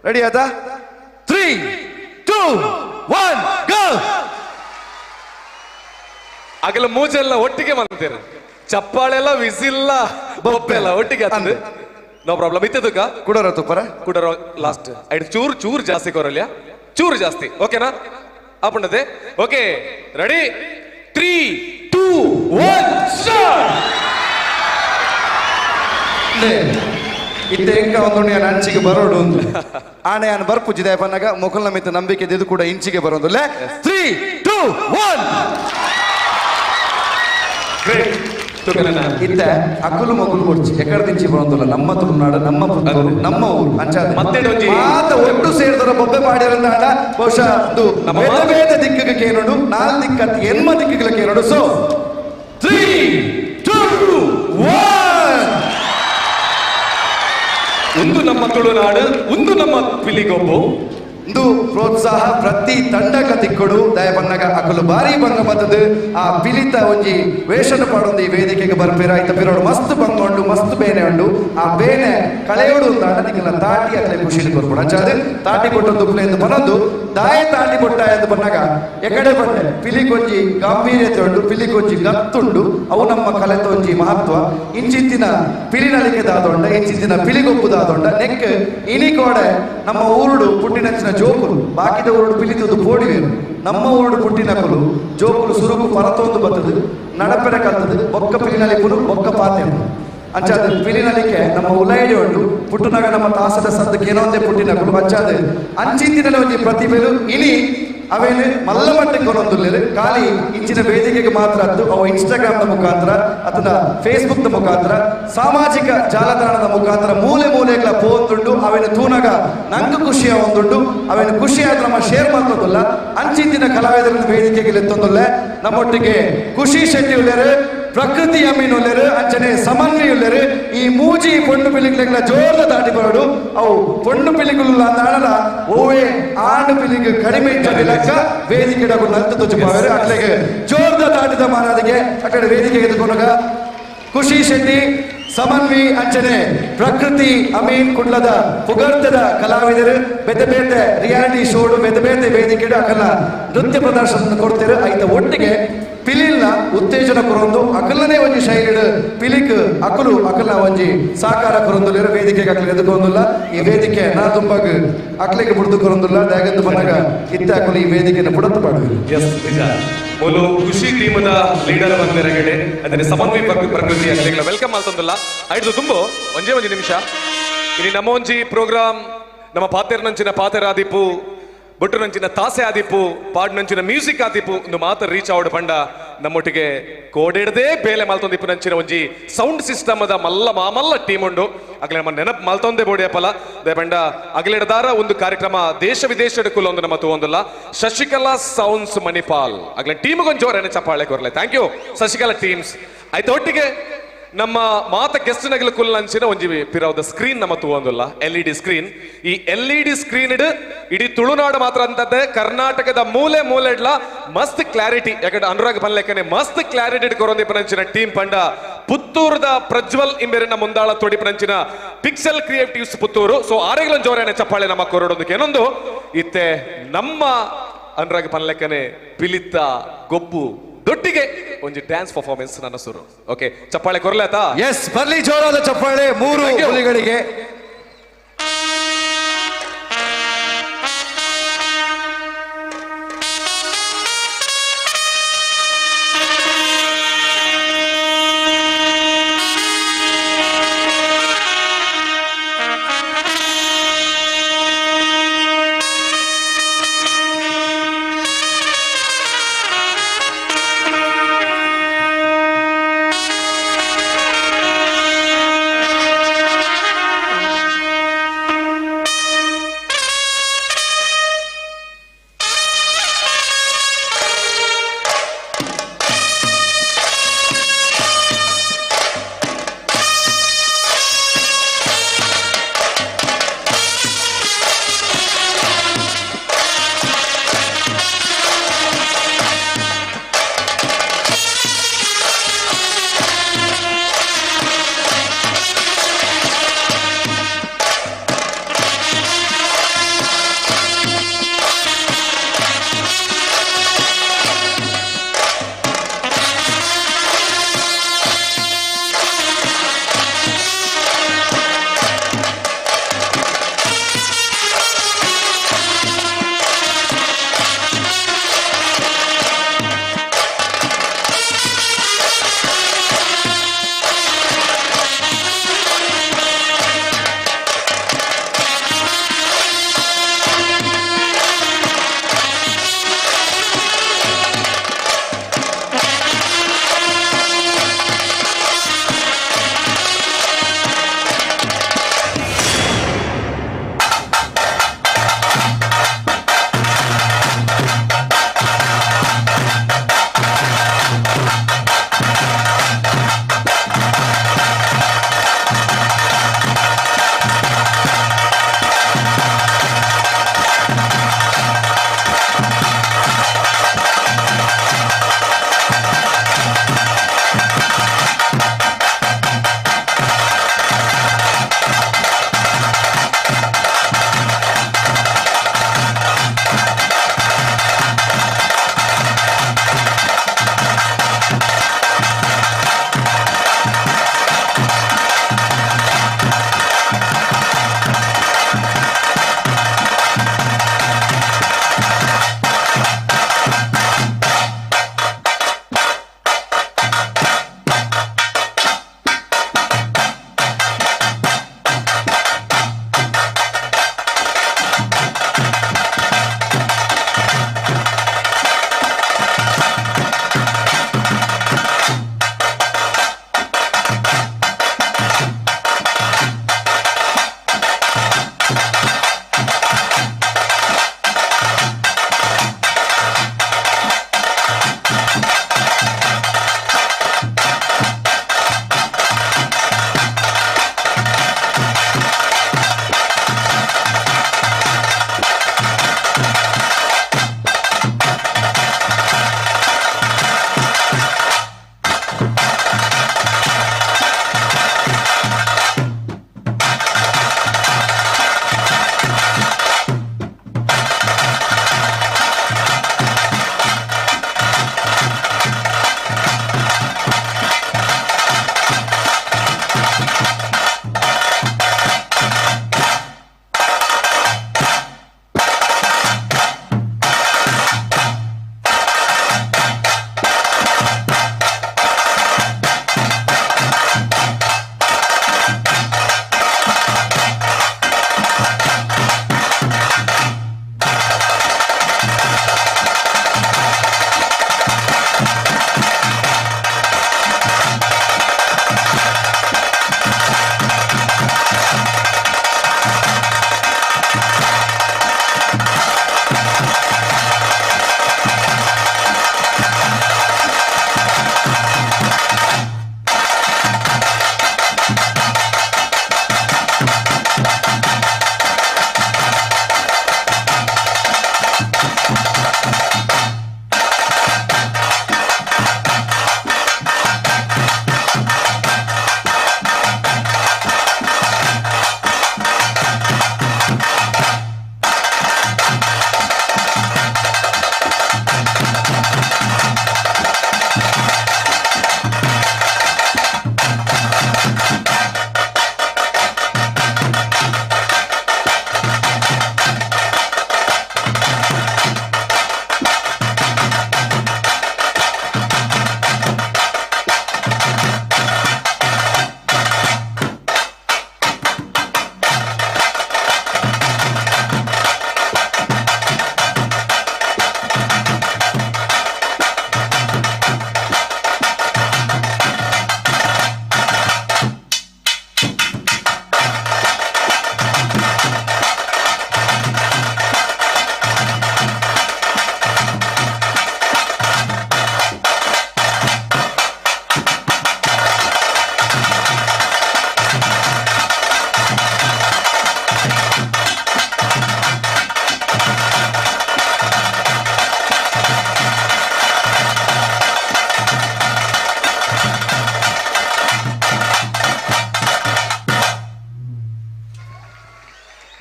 ರೆಡಿ ಆತ 3 2 1 ಗೋ. ಆಗಲ ಮೂಜೆಲ್ಲ ಒಟ್ಟಿಗೆ ಬಂತೀರಿ ಚಪ್ಪಾಳೆಲ್ಲ ವಿಸಿಲ್ಲ ಬೊಪ್ಪೆಲ್ಲ ಒಟ್ಟಿಗೆ ಆಗ್ತದೆ. ನೋ ಪ್ರಾಬ್ಲಮ್ ಇತ್ತದಕ್ಕ ಕುಡರ ತುಪ್ಪರ ಕುಡರ ಲಾಸ್ಟ್ ಐದು ಚೂರು ಚೂರು ಜಾಸ್ತಿ ಕೊರಲ್ಯ ಚೂರು ಜಾಸ್ತಿ ಓಕೆನಾ ಆಪುಂಡದೆ. Okay ready 3 2 1 start. ಇತ್ತೆ ಎಂಕ ಒಂದು ಅಂಚಿಗೆ ಬರೋಡು ಒಂದು ಆನೆ ಅನ್ ಬರ್ಪುಜಿದೆ ಪನ್ನಗ ಮೊಕಲ್ನ ಮಿತ್ತ ನಂಬಿಕೆ ಇದು ಕೂಡ ಇಂಚಿಗೆ ಬರೋದು 3 2 1 ಇತ್ತ ಅಕುಲು ಮಗುಲು ಕೊಡ್ಚಿ ಎಕಡೆ ತಿಂಚಿ ಬರೋದಿಲ್ಲ ನಮ್ಮ ತುಳುನಾಡು ನಮ್ಮ ಪುತ್ತೂರು ನಮ್ಮ ಊರು ಅಂಚಾದ ಮಾತ ಒಟ್ಟು ಸೇರಿದರ ಬೊಬ್ಬೆ ಮಾಡಿರಂದಾಡ ಬಹುಶಃ ಬೇರೆ ಬೇರೆ ದಿಕ್ಕಿಗೆ ಕೇನೋಡು 4 ದಿಕ್ಕತ್ತು ಎನ್ಮ ದಿಕ್ಕಿಗೆ ಕೇನೋಡು. ಸೊ 3 2 1 ಒಂದು ನಮ್ಮ ತುಳುನಾಡು ಒಂದು ನಮ್ಮ ಪಿಲಿಗೊಬ್ಬು ಇಂದು ಪ್ರೋತ್ಸಾಹ ಪ್ರತಿ ತಂಡಕ ತಿಕ್ಕೊಡು ದಯಪನ್ನಗ ಅಕಲು ಬಾರಿ ಬಂಗ ಬದ್ದದು ಆ ಪಿಲಿತ ಒಂಜಿ ವೇಷನ ಪಡೊಂದು ಈ ವೇದಿಕೆಗೆ ಬರ್ಪೇರ ಐತ ಪಿರೋಡು ಮಸ್ತ್ ಬಂಗೊಂಡು ಮಸ್ತ್ ಬೇನೆ ಉಂಡು ಆ ಬೇನೆ ಕಳೆಯೋಡು ಉಂದಾಂಡ ನಿಕ್ಲ ತಾಟಿ ಅಕ್ಲೆ ಖುಷಿಲಿ ಕೊರ್ಪುಡು ಅಂಚಾದ ತಾಟಿ ಕೊಟ್ಟೊಂದು ಉಪ್ಲೆ ಎಂದು ಬನ್ನೊಂದು ದಾಯ ತಾಟಿ ಕೊಟ್ಟ ಎಂದು ಬನ್ನಗ ಎಕಡೆ ಬಂಡೆ ಪಿಲಿಗೊಂಜಿ ಗಾಂಭೀರ್ಯತೆ ಉಂಡು ಪಿಲಿಗೊಂಜಿ ಗತ್ತುಂಡು ಅವು ನಮ್ಮ ಕಲೆತೊಂಜಿ ಮಹತ್ವ ಇಂಚಿತ್ತಿನ ಪಿಲಿನಲಿಕೆ ದಾದೊಂಡ ಇಂಚಿತ್ತಿನ ಪಿಲಿಗೊಪ್ಪು ದಾದೊಂಡ ನೆಕ್ ಇನಿಕೋಡೆ ನಮ್ಮ ಊರುಡು ಪುಟ್ಟಿನಂಚಿನ ಜೋಕುಲು ಬಾಕಿದ ಊರುಡು ಪಿಲಿತುದು ಪೋಡಿವೇರು ನಮ್ಮ ಊರುಡು ಪುಟ್ಟಿನಕಲು ಜೋಕುಲು ಸುರುಕು ಪರತೊಂದು ಬತ್ತದು ನಡಪೆರ ಕಲ್ತದು ಬೊಕ್ಕ ಪಿಲಿನಲಿಪುನು ಬೊಕ್ಕ ಪಾತೆ ಅಂಚಾದ ಪಿಲಿನಲಿಕೆ ನಮ್ಮ ಉಲೈಡೆ ಉಂಡು ಪುಟ್ಟುನಾಗ ನಮ್ಮ ತಾಸದ ಸದ್ದಕ್ಕೆ ಏನೊಂದೇ ಪುಟ್ಟಿನಕಲು ಅಂಚಾದ ಅಂಚಿಂದಿನ ಒಂಜಿ ಪ್ರತಿಭೆಲು ಇನಿ ಅವೇನು ಮಲ್ಲ ಮಟ್ಟಿಗೆ ಕೊರೊಂದುಲ್ಲೇರು ಖಾಲಿ ಇಂಚಿನ ವೇದಿಕೆಗೆ ಮಾತ್ರ ಅತ್ತು ಅವು ಇನ್ಸ್ಟಾಗ್ರಾಮ್ನ ಮುಖಾಂತರ ಅಥವಾ ಫೇಸ್ಬುಕ್ನ ಮುಖಾಂತರ ಸಾಮಾಜಿಕ ಜಾಲತಾಣದ ಮುಖಾಂತರ ಮೂಲೆ ಮೂಲೆಗಳ ಪೋಂದುಂಡು ಅವೇನು ತೂನಾಗ ನಂಗೆ ಖುಷಿಯ ಒಂದುಂಡು ಅವೇನು ಖುಷಿಯಾದ ನಮ್ಮ ಶೇರ್ ಮಾಡ್ತದಲ್ಲ ಅಂಚಿಂದಿನ ಕಲಾವಿದರ ವೇದಿಕೆಗೆ ಎತ್ತೊಂದುಲ್ಲೆ ನಮ್ಮೊಟ್ಟಿಗೆ ಖುಷಿ ಶೆಟ್ಟಿ ಉಳ್ಳೇರು ಪ್ರಕೃತಿ ಅಮೀನ್ ಉಳ್ಳೇರು ಅಂಚನೆ ಸಮನ್ವಿ ಉಳ್ಳೇರು ಈ ಮೂಜಿ ಪೊಣ್ಣು ಪಿಲಿಗಳ ಜೋರ್ದ ದಾಟಿ ಬರೋಡು ಅವು ಪೊಣ್ಣು ಪಿಲಿಗುಲ್ಲ ಅಂದ ಓವೇ ಆಣು ಪಿಲಿಗೆ ಕಡಿಮೆ ಇಟ್ಟದಿಲ್ಲ ವೇದಿಕೆ ನಲ್ತು ತುಚ್ಚುಪಾವೇರು ಅಟ್ಲೆಗೆ ಜೋರ್ದ ದಾಟಿದ ಮಾರಾದಿಗೆ ಅಕಡೆ ವೇದಿಕೆ ಎದುಕೊಂಡಾಗ ಖುಷಿ ಶೆಟ್ಟಿ ಸಮನ್ವಿ ಅಂಚನೆ ಪ್ರಕೃತಿ ಅಮೀನ್ ಕುಡ್ಲದ ಪುಗರ್ತದ ಕಲಾವಿದರು ಬೇತೆ ಬೇತೆ ರಿಯಾಲಿಟಿ ಶೋಡು ಬೇತೆ ಬೇತೆ ವೇದಿಕೆಡು ಅಕಲ ನೃತ್ಯ ಪ್ರದರ್ಶನ ಕೊಡ್ತಾರೆ ಐತ ಒಟ್ಟಿಗೆ ಪಿಲಿಲ್ನ ಉತ್ತೇಜನ ಕೊರೊಂದು ಅಕಲನೇ ಒಂಜಿ ಶೈಲಿಡ್ ಪಿಲಿಕ್ ಅಕಲ ಒಂಜಿ ಸಾಕಾರ ಕೊರೊಂದುಲ್ಲೇರು ವೇದಿಕೆಗೆ ಅಕಲ ಎದುಕೊಂದುಲ್ಲ ಈ ವೇದಿಕೆ ನಾ ತುಂಬಾಗ ಅಕ್ಲೆಗೆ ಬುಡ್ದು ಕೊರೊಂದುಲ್ಲ ದಾಗಂದು ಬಂದಾಗ ಇತ್ತ ಅಕಲು ಈ ವೇದಿಕೆಯನ್ನು ಬುಡತ್ತು ಪಾಡುದು ಎಸ್ ನಿಜ ಮೂಲು ಖುಷಿ ಟೀಮದ ಲೀಡರ್ ಬಂದಿರಗಡೆ ಅದನ್ನ ಸಮನ್ವಯ ಪ್ರಕೃತಿ ಅಕ್ಲೆಗಳ ವೆಲ್ಕಮ್ ಮಾಡ್ತಂದಲ್ಲ ಐದು ತುಂಬು ಒಂಜೇ ನಿಮಿಷ ಇನಿ ನಮ್ಮ ಒಂಜಿ ಪ್ರೋಗ್ರಾಮ್ ನಮ್ಮ ಪಾತೆರ್ ನಂಚಿನ ಪಾತೆರ ಆದಿಪ್ಪು ಬೊಟ್ಟು ನಂಚಿನ ತಾಸೆ ಆದಿಪ್ಪು ಪಾಡ್ ನಂಚಿನ ಮ್ಯೂಸಿಕ್ ಆದಿಪ್ಪು ಒಂದು ಮಾತು ರೀಚ್ ಆವಡ್ ಬಂಡ ನಮ್ಮೊಟ್ಟಿಗೆ ಕೋಡಿಡದೆ ಬೇಲೆ ಮಲ್ತೊಂದಿಪ್ಪು ನಂಚಿನ ಒಂಜಿ ಸೌಂಡ್ ಸಿಸ್ಟಮ್ ಅದ ಮಾಮಲ್ಲ ಟೀಮ್ ಉಂಡು ಅಗ್ಲೆ ನಮ್ಮ ನೆನಪು ಮಲ್ತೊಂದೆ ಬೋಡಿಯಪ್ಪಲ ದೇ ಬಂಡ ಅಗ್ಲೆಡದಾರ ಒಂದು ಕಾರ್ಯಕ್ರಮ ದೇಶ ವಿದೇಶದ ಕುಲ ಒಂದು ನಮ್ಮ ತಗೊಂದಲ್ಲ ಶಶಿಕಲಾ ಸೌಂಡ್ಸ್ ಮಣಿಪಾಲ್ ಅಗ್ಲೆ ಟೀಮ್ಗೊಂದು ಜೋರನೆ ಚಪ್ಪಾಳೆ ಕೊರ್ಲೆ ಥ್ಯಾಂಕ್ ಯು ಶಶಿಕಲಾ ಟೀಮ್ಸ್ ಆಯ್ತು ಒಟ್ಟಿಗೆ ನಮ್ಮ ಮಾತ ಗೆಸ್ಟ್ ನಗಲ ಕುಲ್ ಅಂಚಿನ ಒಂಜಿ ಪಿರವದ ಸ್ಕ್ರೀನ್ ನಮ್ಮ ತಗೊಂದಲ್ಲ LED ಸ್ಕ್ರೀನ್ ಈ LED ಸ್ಕ್ರೀನ್ ಇಡೀ ತುಳುನಾಡು ಮಾತ್ರ ಅಂತದ್ದೆ ಕರ್ನಾಟಕದ ಮೂಲೆ ಮೂಲೆಡ್ಲ ಮಸ್ತ್ ಕ್ಲಾರಿಟಿ ಯಾಕಂದ್ರೆ ಅನುರಾಗ್ ಬನ್ಲೆಕ್ಕನೆ ಮಸ್ತ್ ಕ್ಲಾರಿಟಿ ಕೊರೊಂದಿಪ್ಪನಂಚಿನ ಟೀಮ್ ಪಂಡ ಪುತ್ತೂರದ ಪ್ರಜ್ವಲ್ ಇಂಬೆರಿನ ಮುಂದಾಳ ತೊಡಿಪನಂಚಿನ ಪಿಕ್ಸೆಲ್ ಕ್ರಿಯೇಟಿವ್ಸ್ ಪುತ್ತೂರು ಸೊ ಆರೆಗ್ಲೊಂದು ಜೋರನೆ ಚಪ್ಪಾಳೆ ನಮ್ಮ ಕೊರಡೊಂದಕ್ಕೆ ಏನೊಂದು ಇತ್ತೆ ನಮ್ಮ ಅನುರಾಗ್ ಬನ್ಲೆಕ್ಕನೆ ಪಿಲಿತ್ತ ಗೊಬ್ಬು ದೊಟ್ಟಿಗೆ ಒಂದು ಡ್ಯಾನ್ಸ್ ಪರ್ಫಾರ್ಮೆನ್ಸ್ ನನ್ನ ಸುರು ಓಕೆ ಚಪ್ಪಾಳೆ ಕೊರ್ಲಾತಾ ಎಸ್ ಬರ್ಲಿ ಜೋರಾದ ಚಪ್ಪಾಳೆ ಮೂರು ಹುಲಿಗಳಿಗೆ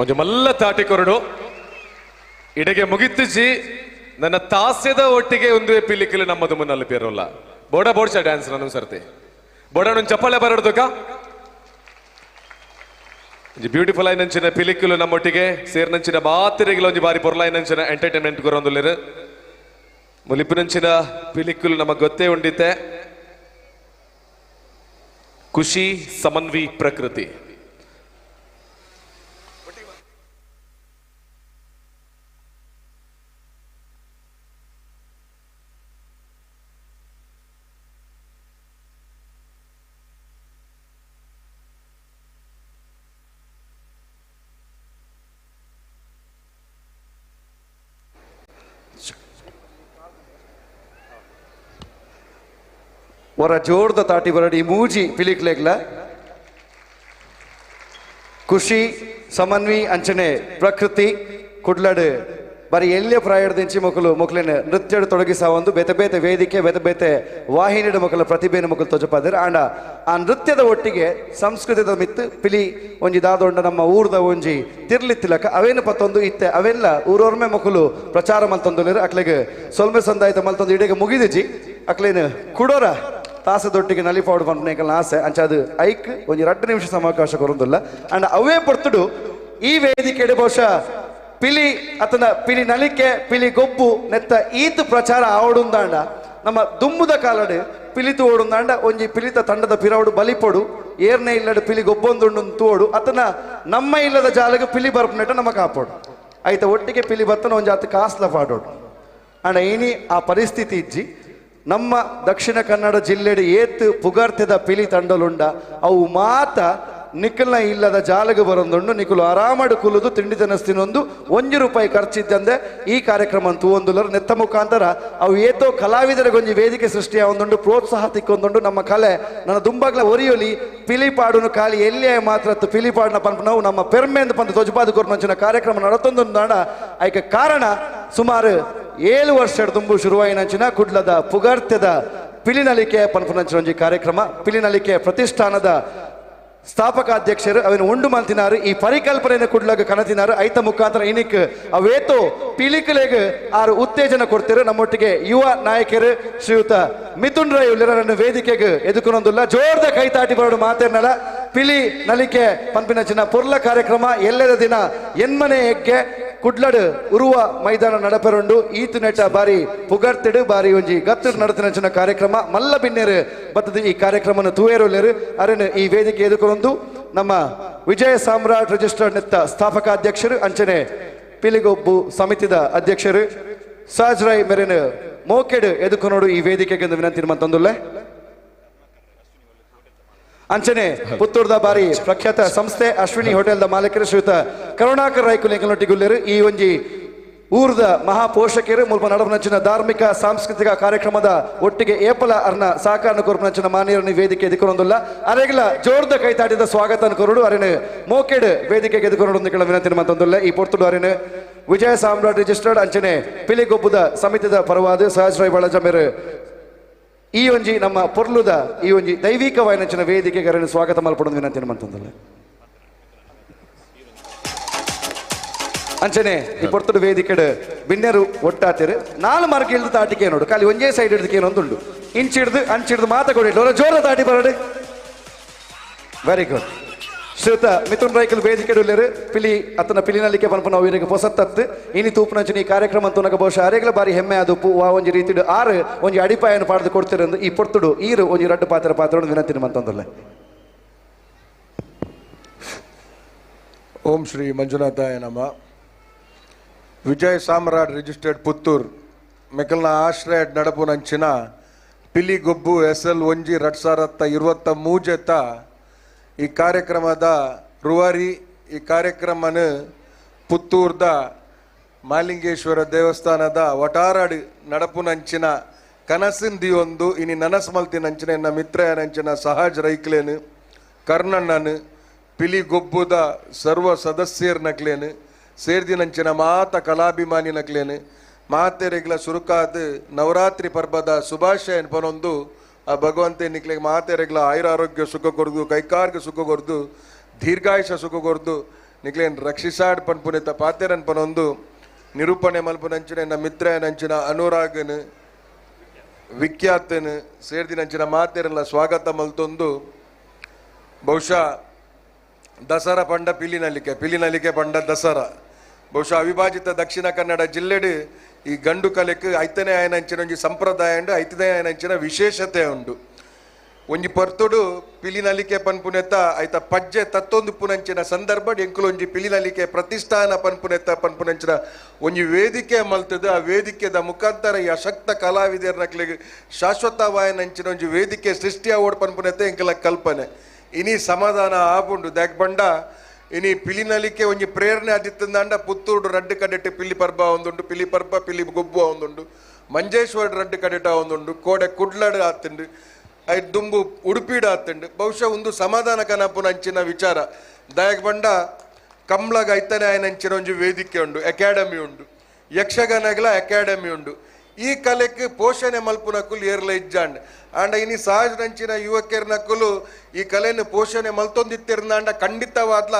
ಒಂದು ಮಲ್ಲ ತಾಟಿಕೊರಡು ಇಡೆಗೆ ಮುಗಿತ್ತಿಜಿ ನನ್ನ ತಾಸ್ಯದ ಒಟ್ಟಿಗೆ ಒಂದು ಪಿಲಿಕಿಲು ನಮ್ಮದು ಮುನ್ನಲ್ಲಿ ಪೇರೋಲ್ಲ ಬೋಡ ಬೋಡ್ಸ ಡ್ಯಾನ್ಸ್ ನಾನು ಸರ್ತಿ ಬೋಡ ಚಪ್ಪಳೆ ಬರಡ್ದುಕ ಬ್ಯೂಟಿಫುಲ್ ಆಯ್ನಂಚಿನ ಪಿಲಿಕಿಲು ನಮ್ಮೊಟ್ಟಿಗೆ ಸೇರ್ನಂಚಿನ ಮಾತಿರೆಗಿಲ ಒಂದು ಬಾರಿ ಪೊರ್ಲಾಯ್ನಂಚಿನ ಎಂಟರ್ಟೈನ್ಮೆಂಟ್ ಕೊರೊಂದುಲ್ಲೇರು ಮುಲಿಪಿನಂಚಿನ ಪಿಲಿಕಿಲು ನಮಗೆ ಗೊತ್ತೇ ಉಂಡಿತ್ತೆ ಖುಷಿ ಸಮನ್ವಿ ಪ್ರಕೃತಿ ವರ ಜೋರ್ದ ತಾಟಿ ಬರಡಿ ಮೂಜಿ ಪಿಲಿಕ್ಲೆಗ್ಲ ಖುಷಿ ಸಮನ್ವಿ ಅಂಚನೆ ಪ್ರಕೃತಿ ಕುಡ್ಲಡ್ ಬರೀ ಎಲ್ಲಿಯ ಪ್ರಾಯಡ್ದಿಂಚಿ ಮೊಕಲಿನ ನೃತ್ಯಡ್ ತೊಡಗಿಸ ಒಂದು ಬೇತೆ ಬೇತೆ ವೇದಿಕೆ ಬೇತೆ ಬೇತೆ ವಾಹಿನಿಯ ಮೊಕಲ ಪ್ರತಿಭೆನ ಮೊಕಲು ತೊಜಪಾದಿರ ಆಂಡ ಆ ನೃತ್ಯದ ಒಟ್ಟಿಗೆ ಸಂಸ್ಕೃತದ ಮಿತ್ತು ಪಿಲಿ ಒಂಜಿ ದಾದೊಂಡ ನಮ್ಮ ಊರ್ದ ಒಂಜಿ ತಿರ್ಲಿತ್ತಿಲಕ ಅವೇನು ಪತ್ತೊಂದು ಇತ್ತೆ ಅವೆಲ್ಲ ಊರೊರ್ಮೆ ಮೊಕಲು ಪ್ರಚಾರ ಮಲ್ತೊಂದುಲ್ಲೇರು ಅಕ್ಲೆಗೆ ಸೊಲ್ಮೆ ಸಂದಾಯಿತ ಮಲ್ತೊಂದು ಇಡೆಗೆ ಮುಗಿದಿಜಿ ಅಕ್ಲೇನು ಕುಡೋರ ತಾಸದೊಟ್ಟಿಗೆ ನಲಿಪಾಡು ಪಂಪನೇಕಲ್ನ ಆಸೆ ಅಂಚ ಅದು ಐಕ್ ಒಂದು 2 ನಿಮಿಷ ಸಮವಕಾಶ ಕೊರೊಂದಿಲ್ಲ ಅಂಡ್ ಅವೇ ಪೊರ್ತುಡು ಈ ವೇದಿಕೆಡೆ ಬಹುಶಃ ಪಿಲಿ ಅತನ ಪಿಲಿ ನಲಿಕೆ ಪಿಲಿ ಗೊಬ್ಬು ನೆತ್ತ ಈತು ಪ್ರಚಾರ ಆವಡುಂದಾಂಡ ನಮ್ಮ ದುಮ್ಮುದ ಕಾಲಡು ಪಿಲಿತು ಓಡುಂದಾಂಡ ಒಂಜಿ ಪಿಲಿತ ತಂಡದ ಪಿರವಡು ಬಲಿಪೊಡು ಏರ್ನೆ ಇಲ್ಲಡು ಪಿಲಿ ಗೊಬ್ಬೊಂದುಂಡು ತೋಡು ಅತನ ನಮ್ಮ ಇಲ್ಲದ ಜಾಲಗೆ ಪಿಲಿ ಬರ್ಪನೆಟ ನಮ್ಮ ಕಾಪಾಡು ಆಯ್ತ ಒಟ್ಟಿಗೆ ಪಿಲಿ ಬತ್ತನ ಒಂಜಿ ಆತ ಕಾಸ್ಲ ಪಾಡೋಡು ಅಂಡ ಏನಿ ಆ ಪರಿಸ್ಥಿತಿ ಇಜ್ಜಿ ನಮ್ಮ ದಕ್ಷಿಣ ಕನ್ನಡ ಜಿಲ್ಲೆಡೆ ಏತ್ ಪುಗಾರ್ತೆದ ಪಿಲಿ ತಂಡಲುಂಡ ಅವು ಮಾತ ನಿಖಲ್ನ ಇಲ್ಲದ ಜಾಲಗೆ ಬರೊಂದುಂಡು ನಿಖಲು ಆರಾಮಡು ಕುಲುದು ತಿಂಡಿ ತಿನಸ್ತಿನೊಂದು ₹1 ಖರ್ಚಿದ್ದಂದೆ ಈ ಕಾರ್ಯಕ್ರಮ ತೂವೊಂದುಲರು ನೆತ್ತ ಮುಖಾಂತರ ಅವು ಏತೋ ಕಲಾವಿದರಿಗೊಂಜಿ ವೇದಿಕೆ ಸೃಷ್ಟಿಯ ಒಂದುಂಡು ಪ್ರೋತ್ಸಾಹ ತಿಕ್ಕೊಂದುಂಡು ನಮ್ಮ ಕಲೆ ನನ್ನ ದುಂಬಗ್ಲ ಒರಿಯೊಲಿ ಪಿಲಿಪಾಡುನು ಖಾಲಿ ಎಲ್ಲಿಯೇ ಮಾತ್ರ ಪಿಲಿಪಾಡಿನ ಪಂಪ ನಾವು ನಮ್ಮ ಪೆರ್ಮೆಂದು ಪಂತ ತೊಜಪಾದು ಕೊರ್ನಂಚಿನ ಕಾರ್ಯಕ್ರಮ ನಡತೊಂದು ನಾಡ ಐಕೆ ಕಾರಣ ಸುಮಾರು 7 ವರ್ಷದ ದುಂಬು ಶುರುವಾಯಿನಂಚಿನ ಕುಡ್ಲದ ಪುಗಾರ್ತೆದ ಪಿಲಿನಲಿಕೆ ಪನ್ಪುನಂಚಿನ ಒಂಜಿ ಕಾರ್ಯಕ್ರಮ ಪಿಲಿನಲಿಕೆ ಪ್ರತಿಷ್ಠಾನದ ಸ್ಥಾಪಕ ಅಧ್ಯಕ್ಷರು ಅವನು ಉಂಡು ಮಲ್ತಿನಾರು ಈ ಪರಿಕಲ್ಪನೆಯನ್ನು ಕುಡ್ಲಾಗ ಕನತಿನಾರು ಐತ ಮುಖಾಂತರ ಇನಿಕ್ ಅವೇತೋ ಪಿಲಿಕಲೆಗೆ ಆರು ಉತ್ತೇಜನ ಕೊಡ್ತಿರು ನಮ್ಮೊಟ್ಟಿಗೆ ಯುವ ನಾಯಕರು ಶ್ರೀಯುತ ಮಿಥುನ್ ರೈ ಉಳ್ಳರನ್ನು ವೇದಿಕೆಗೆ ಎದುಕೊಂದೊಂದಿಲ್ಲ ಜೋರ್ದ ಕೈತಾಟಿ ಬರೋಡು ಮಾತೇನಲ್ಲ ಪಿಲಿ ನಲಿಕೆ ಪಂಪಿನ ಚಿನ್ನ ಪುರ್ಲ ಕಾರ್ಯಕ್ರಮ ಎಲ್ಲೆದ ದಿನ ಎನ್ಮನೆ ಹೆಗ್ಗೆ ಕುಡ್ಲಡ್ ಉರುವ ಮೈದಾನ ನಡಪರುಂಡು ಈತು ನೆಟ್ಟ ಬಾರಿ ಪುಗರ್ತಿಡು ಬಾರಿ ಒಂಜಿ ಗತ್ತರು ನಡತಿನ ಕಾರ್ಯಕ್ರಮ ಮಲ್ಲ ಬಿನ್ನೇರು ಬತ್ತದ ಈ ಕಾರ್ಯಕ್ರಮ ತೂಯೇರುಲ್ಲೇರು ಅರೇನು ಈ ವೇದಿಕೆ ಎದುಕೊಂಡು ನಮ್ಮ ವಿಜಯ ಸಾಮ್ರಾಟ್ ರಿಜಿಸ್ಟರ್ಡ್ ನೆತ್ತ ಸ್ಥಾಪಕ ಅಧ್ಯಕ್ಷರು ಅಂಚನೆ ಪಿಲಿಗೊಬ್ಬು ಸಮಿತಿದ ಅಧ್ಯಕ್ಷರು ಸಾಜ್ರೈ ಮೆರೆನು ಮೋಕೆಡ್ ಎದುಕೊನೋಡು ಈ ವೇದಿಕೆಗೆ ವಿನಂತಿ ಮಂತೊಂದುಲ್ಲೆ ಅಂಚನೆ ಪುತ್ತೂರ್ದ ಬಾರಿ ಪ್ರಖ್ಯಾತ ಸಂಸ್ಥೆ ಅಶ್ವಿನಿ ಹೋಟೆಲ್ದ ಮಾಲೀಕರು ಶ್ರೀಯುತ ಕರುಣಾಕರ್ ರೈಕುಲೆಂಕಲೊಟ್ಟಿಗುಲ್ಲೇರು ಈ ಒಂಜಿ ಊರ್ದ ಮಹಾಪೋಷಕರು ಮುಲ್ಪ ನಡಪನಂಚಿನ ಧಾರ್ಮಿಕ ಸಾಂಸ್ಕೃತಿಕ ಕಾರ್ಯಕ್ರಮದ ಒಟ್ಟಿಗೆ ಏಪಲ ಅರ್ನ ಸಹಕಾರ ಕೊರಪನಂಚಿನ ಮಾನ್ಯರನ್ನು ವೇದಿಕೆ ಎದುಕೊಂಡೊಂದಿಲ್ಲ ಅರೆಗಿಲ ಜೋರ್ದ ಕೈತಾಟಿದ ಸ್ವಾಗತ ಕೊರಡು ಅರೆನು ಮೋಕೆಡ್ ವೇದಿಕೆಗೆ ಎದುಕೊಂಡೊಂದು ವಿನಂತಿ ಮಂತೊಂದಿಲ್ಲ ಈ ಪೊರ್ತುಡು ಅರೆನು ವಿಜಯ ಸಾಮ್ರಾಟ್ ರಿಜಿಸ್ಟರ್ಡ್ ಅಂಚನೆ ಪಿಲಿಗೊಬ್ಬುದ ಸಮಿತಿದ ಪರವಾದ ಸಹಜರಾಯ್ ಬಳಜಮೇರು ಈ ಒಂಜಿ ನಮ್ಮ ಪೊರ್ಲುದ ಈ ಒಂಜಿ ದೈವಿಕವಾಯಿನಂಚಿನ ವೇದಿಕೆಗೆ ಅರೆನು ಸ್ವಾಗತ ಮಲ್ಪಡೊಂದು ವಿನಂತಿ ಮಂತೊಂದಿಲ್ಲ ಅಂಚನೆ ಈ ಪೊರ್ತುಡು ವೇದಿಕೆಡ್ ಬಿನ್ನೆರು ಒಟ್ಟಾತಿರು 4 ಮಾರ್ಕ್ ಇಳ್ದು ತಾಟಿಕೆ ನೋಡು ಖಾಲಿ ಒಂಜೇ ಸೈಡ್ ಹಿಡ್ದಕ್ಕೆ ಏನೊಂದುಂಡು ಇಂಚಿಡ್ದು ಅಂಚಿಡ್ದು ಮಾತಾಡಿಡ್ಲು ಅವರ ಜೋರ ತಾಟಿ ಬರಡು ವೆರಿ ಗುಡ್ ಶ್ರೀಯುತ ಮಿಥುನ್ ರೈಕಲ್ ವೇದಿಕೆಡ್ ಉಳ್ಳೇರು ಪಿಲಿ ಅತನ ಪಿಲಿನಲಿಕೆ ಪನ್ಪು ನಾವು ಇವರಿಗೆ ಹೊಸತ್ತತ್ತು ಇನಿ ತೂಪುನಂಚಿನ ಈ ಕಾರ್ಯಕ್ರಮ ಅಂತನಗ ಬಹುಶಃ ಅರೆಗಳ ಬಾರಿ ಹೆಮ್ಮೆ ಆದುಪ್ಪು ಆ ಒಂಜಿ ರೀತಿಡು ಆರು ಒಂಜಿ ಅಡಿಪಾಯನ್ನು ಪಾಡ್ದು ಕೊಡ್ತಿರಂದು ಈ ಪೊರ್ತುಡು ಈರು ಒಂಜಿ ರಡ್ಡು ಪಾತ್ರ ವಿನಂತಿ ಮಂತೊಂದುಲ್ಲೆ ಓಂ ಶ್ರೀ ಮಂಜುನಾಥಾಯ ನಮ ವಿಜಯ್ ಸಾಮ್ರಾಟ್ ರಿಜಿಸ್ಟರ್ಡ್ ಪುತ್ತೂರ್ ಮೆಕಲ್ನ ಆಶ್ರಯ ನಡಪುನಂಚಿನ ಪಿಲಿಗೊಬ್ಬು SL 2023 ಈ ಕಾರ್ಯಕ್ರಮದ ರೂವಾರಿ ಈ ಕಾರ್ಯಕ್ರಮನ ಪುತ್ತೂರ್ದ ಮಾಲಿಂಗೇಶ್ವರ ದೇವಸ್ಥಾನದ ಒಟಾರಾಡು ನಡಪುನಂಚಿನ ಕನಸಿಂದಿಯೊಂದು ಇನಿ ನನಸ್ ಮಲ್ತಿನಂಚಿನ ಎನ್ನ ಮಿತ್ರಯನಂಚಿನ ಸಹಜ ರೈಕ್ಲೇನು ಕರ್ಣಣ್ಣನು ಪಿಲಿಗೊಬ್ಬುದ ಸರ್ವ ಸದಸ್ಯರ್ನಕ್ಲೇನು ಸೇರ್ದಿನಂಚಿನ ಮಾತ ಕಲಾಭಿಮಾನಿನಕ್ಲೇನು ಮಾತೆರೆಗ್ಲ ಸುರುಕಾದ ನವರಾತ್ರಿ ಪರ್ಬದ ಶುಭಾಶಯನ್ ಪನೊಂದು ಆ ಭಗವಂತೆ ನಿಕ್ಲೆಗೆ ಮಾತೆರೆಗ್ಲ ಆಯುರಾರೋಗ್ಯ ಸುಖ ಕೊರ್ದು ಕೈಕಾರ್ಗೆ ಸುಖ ಕೊರ್ದು ದೀರ್ಘಾಯುಷ ಸುಖ ಕೊರ್ದು ನಿಕ್ಲೇನು ರಕ್ಷಿಸಾಡ್ ಪನ್ಪುನೆತ ಪಾತೆರನ್ ಪನೊಂದು ನಿರೂಪಣೆ ಮಲ್ಪುನಂಚಿನ ಎನ್ನ ಮಿತ್ರನಂಚಿನ ಅನುರಾಗನ್ ವಿಖ್ಯಾತನ್ ಸೇರ್ದಿನಂಚಿನ ಮಾತೆರಲ್ಲ ಸ್ವಾಗತ ಮಲ್ತೊಂದು ಬಹುಶಃ ದಸರಾ ಪಂಡ ಪಿಲಿನಲಿಕೆ ಪಂಡ ದಸರಾ ಬಹುಶಃ ಅವಿಭಾಜಿತ ದಕ್ಷಿಣ ಕನ್ನಡ ಜಿಲ್ಲೆಡು ಈ ಗಂಡು ಕಲೆಕ್ ಐತನೇ ಆಯನಂಚಿನ ಒಂಜಿ ಸಂಪ್ರದಾಯ ಉಂಡು ಐತನೇ ಆಯನಂಚಿನ ವಿಶೇಷತೆ ಉಂಡು ಒಂಜಿ ಪರ್ತುಡು ಪಿಲಿನಲಿಕೆ ಪನ್ಪುನೆತ್ತ ಐತ ಪಜ್ಜೆ ತತ್ತೊಂದು ಪುನಂಚಿನ ಸಂದರ್ಭ ಎಂಕುಲು ಒಂಜಿ ಪಿಲಿನಲಿಕೆ ಪ್ರತಿಷ್ಠಾನ ಪನ್ಪುನೆತ್ತ ಪನ್ಪುನಂಚಿನ ಒಂಜಿ ವೇದಿಕೆ ಮಲ್ತದು ಆ ವೇದಿಕೆದ ಮುಖಾಂತರ ಈ ಅಶಕ್ತ ಕಲಾವಿದರ್ನಕ್ಲಿಗೆ ಶಾಶ್ವತವಾಯನಂಚಿನ ಒಂಜಿ ವೇದಿಕೆ ಸೃಷ್ಟಿ ಆವೋಡ್ ಪನ್ಪುನೆತ್ತ ಎಂಕಲ ಕಲ್ಪನೆ ಇನಿ ಸಮಾಧಾನ ಆಪುಂಡು ದ್ಯಾಕ್ ಬಂಡ ಇನಿ ಪಿಲಿನಲಿಕೆ ಒಂಜಿ ಪ್ರೇರಣೆ ಆದಿತ್ತಂದಾಂಡ ಪುತ್ತೂರು ರಡ್ಡು ಕಡೆಟ್ ಪಿಲಿ ಪರ್ಬ ಒಂದುಂಡು ಪಿಲಿ ಪರ್ಬ ಪಿಲಿ ಗೊಬ್ಬು ಒಂದುಂಡು ಮಂಜೇಶ್ವರ ರಡ್ಡು ಕಡೆಟ ಒಂದುಂಡು ಕೋಡೆ ಕುಡ್ಲಡ್ ಆತುಂಡು ಐ ದುಂಬು ಉಡುಪಿಡ್ ಆತುಂಡು ಬಹುಶಃ ಒಂದು ಸಮಾಧಾನ ಕನಪುನಂಚಿನ ವಿಚಾರ ದಾಯಕ್ ಬಂಡ ಕಮ್ಲಗ ಐತನೆ ಆಯನಂಚಿನ ಒಂಜಿ ವೇದಿಕೆ ಉಂಡು ಅಕಾಡೆಮಿ ಉಂಡು ಯಕ್ಷಗಾನಗಳ ಅಕಾಡೆಮಿ ಉಂಡು ಈ ಕಲೆಕ್ ಪೋಷಣೆ ಮಲ್ಪುನಕ್ಕುಲು ಏರ್ಲ ಇಜ್ಜಾಂಡ್ ಆಂಡ ಇನಿ ಸಹಜನಂಚಿನ ಯುವಕರ್ನಕ್ಕುಲು ಈ ಕಲೆಯನ್ನು ಪೋಷಣೆ ಮಲ್ತೊಂದಿತ್ತಿರ್ನಾಂಡ ಖಂಡಿತವಾದ್ಲ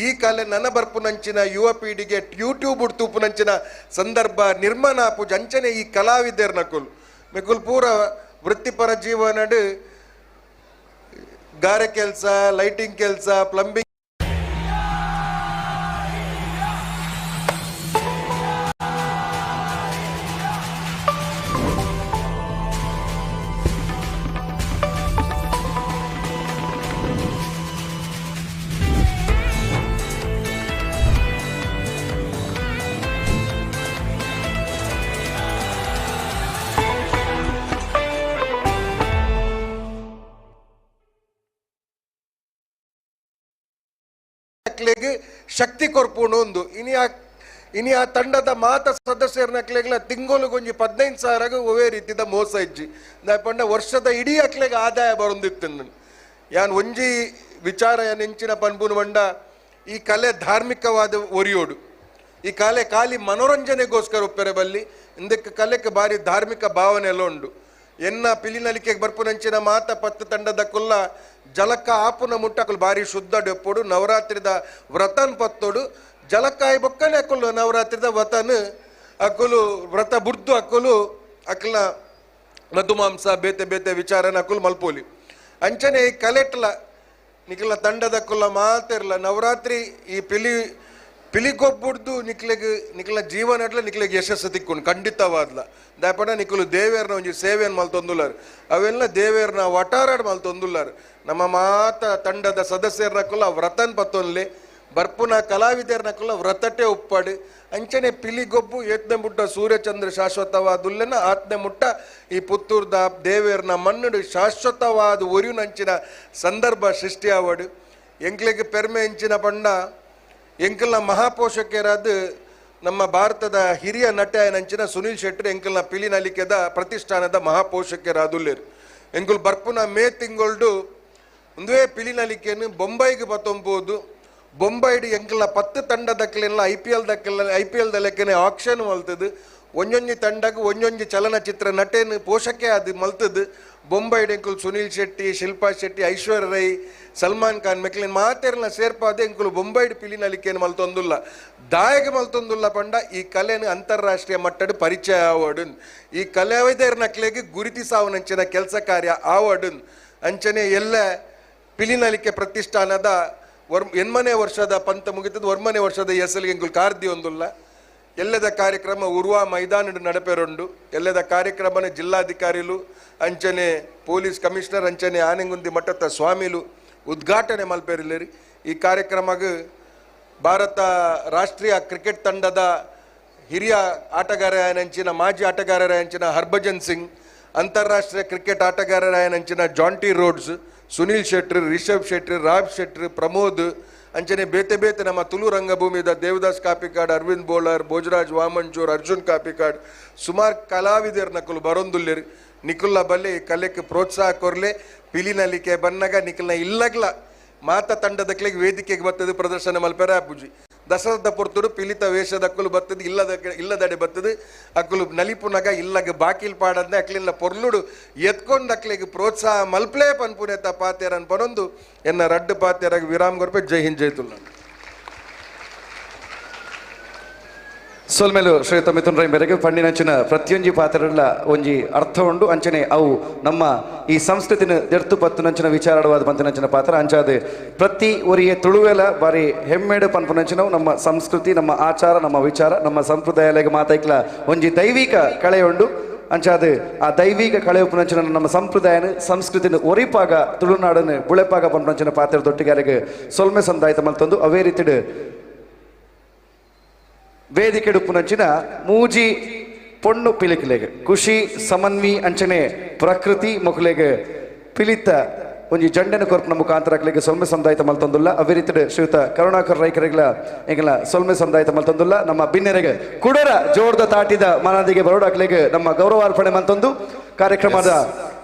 ಈ ಕಲೆ ನನ್ನ ಬರ್ಪುನಂಚಿನ ಯುವ ಪೀಳಿಗೆ ಯೂಟ್ಯೂಬ್ ಉಡ್ತುಪುನಂಚಿನ ಸಂದರ್ಭ ನಿರ್ಮಾಣ ಆಪುಜ್ ಅಂಚನೆ ಈ ಕಲಾವಿದರ್ನಕ್ಕುಲು ಮೆಕುಲ್ ಪೂರ ವೃತ್ತಿಪರ ಜೀವನಡು ಗಾರೆ ಕೆಲಸ ಲೈಟಿಂಗ್ ಕೆಲಸ ಪ್ಲಂಬಿಂಗ್ ಶಕ್ತಿ ಕೊರ್ಪುಂಡು ಒಂದು ಇನಿ ಆ ತಂಡದ ಮಾತ ಸದಸ್ಯರನ್ನ ತಿಂಗಳಿಗೊಂಜಿ 15,000 ಒವೇ ರೀತಿದ ಮೋಸ ಇಜ್ಜಿ ಪಂಡ ವರ್ಷದ ಇಡೀ ಅಕ್ಲೆಗೆ ಆದಾಯ ಬರೊಂದಿತ್ತು ಯಾನ್ ಒಂಜಿ ವಿಚಾರ ನೆಂಚಿನ ಪನ್ಪುನು ಬಂಡ ಈ ಕಲೆ ಧಾರ್ಮಿಕವಾದ ಒರಿಯೋಡು ಈ ಕಲೆ ಖಾಲಿ ಮನೋರಂಜನೆಗೋಸ್ಕರ ಒಪ್ಪೆರೆ ಬಲ್ಲಿ ಇಂದಕ್ಕೆ ಕಲೆಗೆ ಬಾರಿ ಧಾರ್ಮಿಕ ಭಾವನೆ ಎಲ್ಲ ಉಂಡು ಎನ್ನ ಪಿಲಿನಲಿಕೆಗೆ ಬರ್ಪುನಂಚಿನ ಮಾತ 10 ತಂಡದ ಕುಲ್ಲ ಜಲಕ್ಕ ಆಪುನ ಮುಟ್ಟಕಲು ಬಾರಿ ಶುದ್ಧ ಡೆಪ್ಪೋಡು ನವರಾತ್ರಿದ ವ್ರತನ್ ಪತ್ತೋಡು ಜಲಕ್ಕಾಯಿ ಬೊಕ್ಕನೆ ಅಕ್ಕಲು ನವರಾತ್ರಿದ ವ್ರತನ್ ಅಕ್ಕಲು ವ್ರತ ಬುರ್ದು ಅಕ್ಕಲು ಅಕ್ಕಲ ಮಧುಮಾಂಸ ಬೇತೆ ಬೇತೆ ವಿಚಾರನ ಅಕ್ಕಲು ಮಲ್ಪೋಲಿ ಅಂಚನೆ ಈ ಕಲೆಟ್ಲ ನಿಖಲ ತಂಡದ ಕುಲ್ಲ ಮಾತಿರ್ಲ ನವರಾತ್ರಿ ಈ ಪಿಲಿಗೊಬ್ಬುಡ್ದು ನಿಖಲ ಜೀವನ ನಿಖಲಿಗೆ ಯಶಸ್ಸು ತಿಕ್ಕೊಂಡು ಖಂಡಿತವಾದ್ಲ ದಾಪಡ ನಿಖಲು ದೇವೇರ್ನ ಒಂಜಿ ಸೇವೆಯನ್ನು ಮಲ್ತೊಂದುಲ್ಲಾರು ಅವೆಲ್ಲ ದೇವೇರ್ನ ವಟಾರಾಡ್ ಮಲ್ತೊಂದುಲ್ಲಾರು ನಮ್ಮ ಮಾತ ತಂಡದ ಸದಸ್ಯರನಕ್ಕುಲ್ಲ ವ್ರತನ್ ಪತ್ತೊನ್ಲೆ ಬರ್ಪುನ ಕಲಾವಿದರ್ನಕ್ಕುಲ್ಲ ವ್ರತಟೆ ಉಪ್ಪಾಡು ಅಂಚನೆ ಪಿಲಿಗೊಬ್ಬು ಏತ್ನೆ ಮುಟ್ಟ ಸೂರ್ಯಚಂದ್ರ ಶಾಶ್ವತವಾದುಲ್ಲೆನ ಆತ್ನೆ ಮುಟ್ಟ ಈ ಪುತ್ತೂರ್ದ ದೇವೇರ್ನ ಮಣ್ಣು ಶಾಶ್ವತವಾದ ಒರಿಯುನಂಚಿನ ಸಂದರ್ಭ ಸೃಷ್ಟಿ ಆವಡು ಎಂಕ್ಲೆಗೆ ಪೆರ್ಮೆ ಎಂಚಿನ ಪಂಡ ಎಂಕಲ್ನ ಮಹಾಪೋಷಕರಾದ ನಮ್ಮ ಭಾರತದ ಹಿರಿಯ ನಟ ನಂಚಿನ ಸುನೀಲ್ ಶೆಟ್ಟಿ ಎಂಕಲ್ನ ಪಿಲಿನಲಿಕೆದ ಪ್ರತಿಷ್ಠಾನದ ಮಹಾಪೋಷಕರಾದುಲ್ಲೇರು ಎಂಕುಲ್ ಬರ್ಪುನ ಮೇ ತಿಂಗಳು ಒಂದೇ ಪಿಲಿನಲಿಕೆಯನ್ನು ಬೊಂಬೈಗೆ ಬತ್ತೊಂಬೋದು ಬೊಂಬೈಡು ಎಂಕಲ್ನ 10 ತಂಡದಕ್ಕೆಲ್ಲ ಐ ಪಿ ಎಲ್ ಲೆಕ್ಕನೆ ಆಕ್ಷನ್ ಮಲ್ತದು ಒಂಜೊಂಜಿ ತಂಡಕ್ಕೆ ಒಂಜೊಂಜಿ ಚಲನಚಿತ್ರ ನಟೇನು ಪೋಷಕೆ ಅದು ಮಲ್ತದು ಬೊಂಬೈಡು ಎಂಕುಲ್ ಸುನೀಲ್ ಶೆಟ್ಟಿ ಶಿಲ್ಪಾ ಶೆಟ್ಟಿ ಐಶ್ವರ್ಯ ರೈ ಸಲ್ಮಾನ್ ಖಾನ್ ಮೆಕ್ಲಿನ್ ಮಾತೆರ್ನ ಸೇರ್ಪಾದೆ ಎಂಕುಲು ಬೊಂಬೈಡು ಪಿಲಿನಲಿಕೆಯನ್ನು ಮಲ್ತೊಂದುಲ್ಲ ದಾಯಗೆ ಮಲ್ತೊಂದುಲ್ಲ ಪಂಡ ಈ ಕಲೆಯನ್ನು ಅಂತಾರಾಷ್ಟ್ರೀಯ ಮಟ್ಟದ ಪರಿಚಯ ಆವಡುನ್ ಈ ಕಲಾವಿದರ್ನಕ್ಲೆಗೆ ಗುರುತಿಸಾವನಂಚಿನ ಕೆಲಸ ಕಾರ್ಯ ಆವಡುನ್ ಅಂಚನೆ ಎಲ್ಲ ಪಿಲಿನಲಿಕೆ ಪ್ರತಿಷ್ಠಾನದ ಎನ್ಮನೆ ವರ್ಷದ ಪಂತ ಮುಗಿತದ ವರ್ಮನೆ ವರ್ಷದ ಎಸಲಿಗೆ ಎಂಕುಲು ಕಾರ್ದಿ ಒಂದುಲ್ಲ ಎಲ್ಲದ ಕಾರ್ಯಕ್ರಮ ಉರ್ವಾ ಮೈದಾನ ನಡಪೆರೊಂಡು ಎಲ್ಲದ ಕಾರ್ಯಕ್ರಮನ ಜಿಲ್ಲಾಧಿಕಾರಿಲು ಅಂಚನೆ ಪೊಲೀಸ್ ಕಮಿಷನರ್ ಅಂಚನೆ ಆನೆಗುಂದಿ ಮಠದ ಸ್ವಾಮಿಲು ಉದ್ಘಾಟನೆ ಮಲ್ಪೆರಿಲ್ಲೇರಿ ಈ ಕಾರ್ಯಕ್ರಮಕ್ಕೆ ಭಾರತ ರಾಷ್ಟ್ರೀಯ ಕ್ರಿಕೆಟ್ ತಂಡದ ಹಿರಿಯ ಆಟಗಾರನಂಚಿನ ಮಾಜಿ ಆಟಗಾರರಂಚಿನ ಹರ್ಭಜನ್ ಸಿಂಗ್ ಅಂತಾರಾಷ್ಟ್ರೀಯ ಕ್ರಿಕೆಟ್ ಆಟಗಾರರಂಚಿನ ಜಾಂಟಿ ರೋಡ್ಸ್ ಸುನೀಲ್ ಶೆಟ್ಟಿ ರಿಷಬ್ ಶೆಟ್ಟಿ ರಾಬ್ ಶೆಟ್ಟಿ ಪ್ರಮೋದ್ ಅಂಚನೆ ಬೇತೆ ಬೇತೆ ನಮ್ಮ ತುಳು ರಂಗಭೂಮಿದ ದೇವದಾಸ್ ಕಾಪಿಕಾಡ್ ಅರವಿಂದ್ ಬೋಳರ್ ಭೋಜರಾಜ್ ವಾಮಂಚೂರ್ ಅರ್ಜುನ್ ಕಾಪಿಕಾಡ್ ಸುಮಾರು ಕಲಾವಿದರ್ನಕುಲು ಬರೊಂದುಲ್ಲೇರಿ ನಿಖುಲ್ಲ ಬಲ್ಲೆ ಈ ಕಲೆಗೆ ಪ್ರೋತ್ಸಾಹ ಕೊರ್ಲೆ ಪಿಲಿನಲಿಕೆ ಬನ್ನಗ ನಿಖಲ್ನ ಇಲ್ಲಗ್ಲ ಮಾತ ತಂಡದಕ್ಲೆಗೆ ವೇದಿಕೆಗೆ ಬರ್ತದೆ ಪ್ರದರ್ಶನ ಮಲ್ಪೆರ ಪೂಜಿ ದಸರದ ಪೊರ್ತುಡು ಪಿಲಿತ ವೇಷದ ಅಕ್ಕಲು ಬರ್ತದೆ ಇಲ್ಲದಡೆ ಬರ್ತದೆ ಅಕ್ಕಲು ನಲಿಪುನಗ ಇಲ್ಲಗ ಬಾಕಿಲ್ ಪಾಡದ್ನೆ ಅಕ್ಲಿಲ್ಲ ಪೊರ್ಲುಡು ಎತ್ಕೊಂಡು ಅಕ್ಲಿಗೆ ಪ್ರೋತ್ಸಾಹ ಮಲ್ಪ್ಲೇ ಪನ್ಪುನೆತ ಪಾತೆರನ್ ಪನೊಂದು ಎನ್ನ ರಡ್ಡು ಪಾತೆರಾಗ ವಿರಾಮ್ ಗೊರ್ಪೆ ಜೈ ಹಿಂದ್ ಜೈ ತುಲ್ಲ. ಸೋಲ್ಮೇಲು ಶ್ರೀಯುತ ಮಿಥುನ್ ರೈ ಮೇರೆಗೆ ಪಂಡಿನಂಚಿನ ಪ್ರತಿಯೊಂಜಿ ಪಾತ್ರಗಳ ಒಂಜಿ ಅರ್ಥ ಉಂಡು ಅಂಚನೆ ಅವು ನಮ್ಮ ಈ ಸಂಸ್ಕೃತಿನ ದೆರ್ತು ಪತ್ತು ನಂಚಿನ ವಿಚಾರವಾದ ಪಂಚನಂಚಿನ ಪಾತ್ರ ಅಂಚಾದ ಪ್ರತಿ ಒರಿಯ ತುಳುವೆಲ ಬಾರಿ ಹೆಮ್ಮೆಡು ಪನ್ಪುನಂಚಿನವು ನಮ್ಮ ಸಂಸ್ಕೃತಿ ನಮ್ಮ ಆಚಾರ ನಮ್ಮ ವಿಚಾರ ನಮ್ಮ ಸಂಪ್ರದಾಯಗಳಿಗೆ ಮಾತಾಯ್ಕಲ ಒಂಜಿ ದೈವಿಕ ಕಳೆ ಉಂಡು ಅಂಚಾದ ಆ ದೈವಿಕ ಕಳೆ ಉಪನಂಚಿನ ನಮ್ಮ ಸಂಪ್ರದಾಯನ ಸಂಸ್ಕೃತಿನ ಒರಿಪಾಗ ತುಳುನಾಡನ್ನು ಬುಳೆಪಾಗ ಪನ್ಪುನಂಚಿನ ಪಾತ್ರ ದೊಟ್ಟಿಗಾರಿಗೆ ಸೊಲ್ಮೆ ಸಂದಾಯಿತ ಮಲ್ತೊಂದು ಅವೇ ರೀತಿಡು ವೇದಿಕೆ ಡುಪ್ಪುನಂಚಿನ ಮೂಜಿ ಪೊಣ್ಣು ಪಿಲಿಕ್ಲೆಗೆ ಖುಷಿ ಸಮನ್ವಿ ಅಂಚನೆ ಪ್ರಕೃತಿ ಮೊಕಲೆಗೆ ಪಿಲಿತ ಒಂಜಿ ಜಂಡನ ಕೊರ್ಪನ ಮುಖಾಂತರಕ್ಲೆಗೆ ಸೊಲ್ಮೆ ಸಂದಾಯಿತ ಮಲ್ತೊಂದುಲ್ಲ ಅವೇ ರೀತಿ ಶ್ರೀಯುತ ಕರುಣಾಕರ್ ರೈಕರಿಗಳ ಎಂಗಲ ಸೊಲ್ಮೆ ಸಂದಾಯಿತ ಮಲ್ತೊಂದುಲ್ಲ ನಮ್ಮ ಬಿನ್ನೆರೆಗೆ ಕುಡರ ಜೋರ್ದ ತಾಟಿದ ಮನದಿಗೆ ಬರೋಡಾಕ್ಲೆಗೆ ನಮ್ಮ ಗೌರವಾರ್ಪಣೆ ಮಂತೊಂದು ಕಾರ್ಯಕ್ರಮದ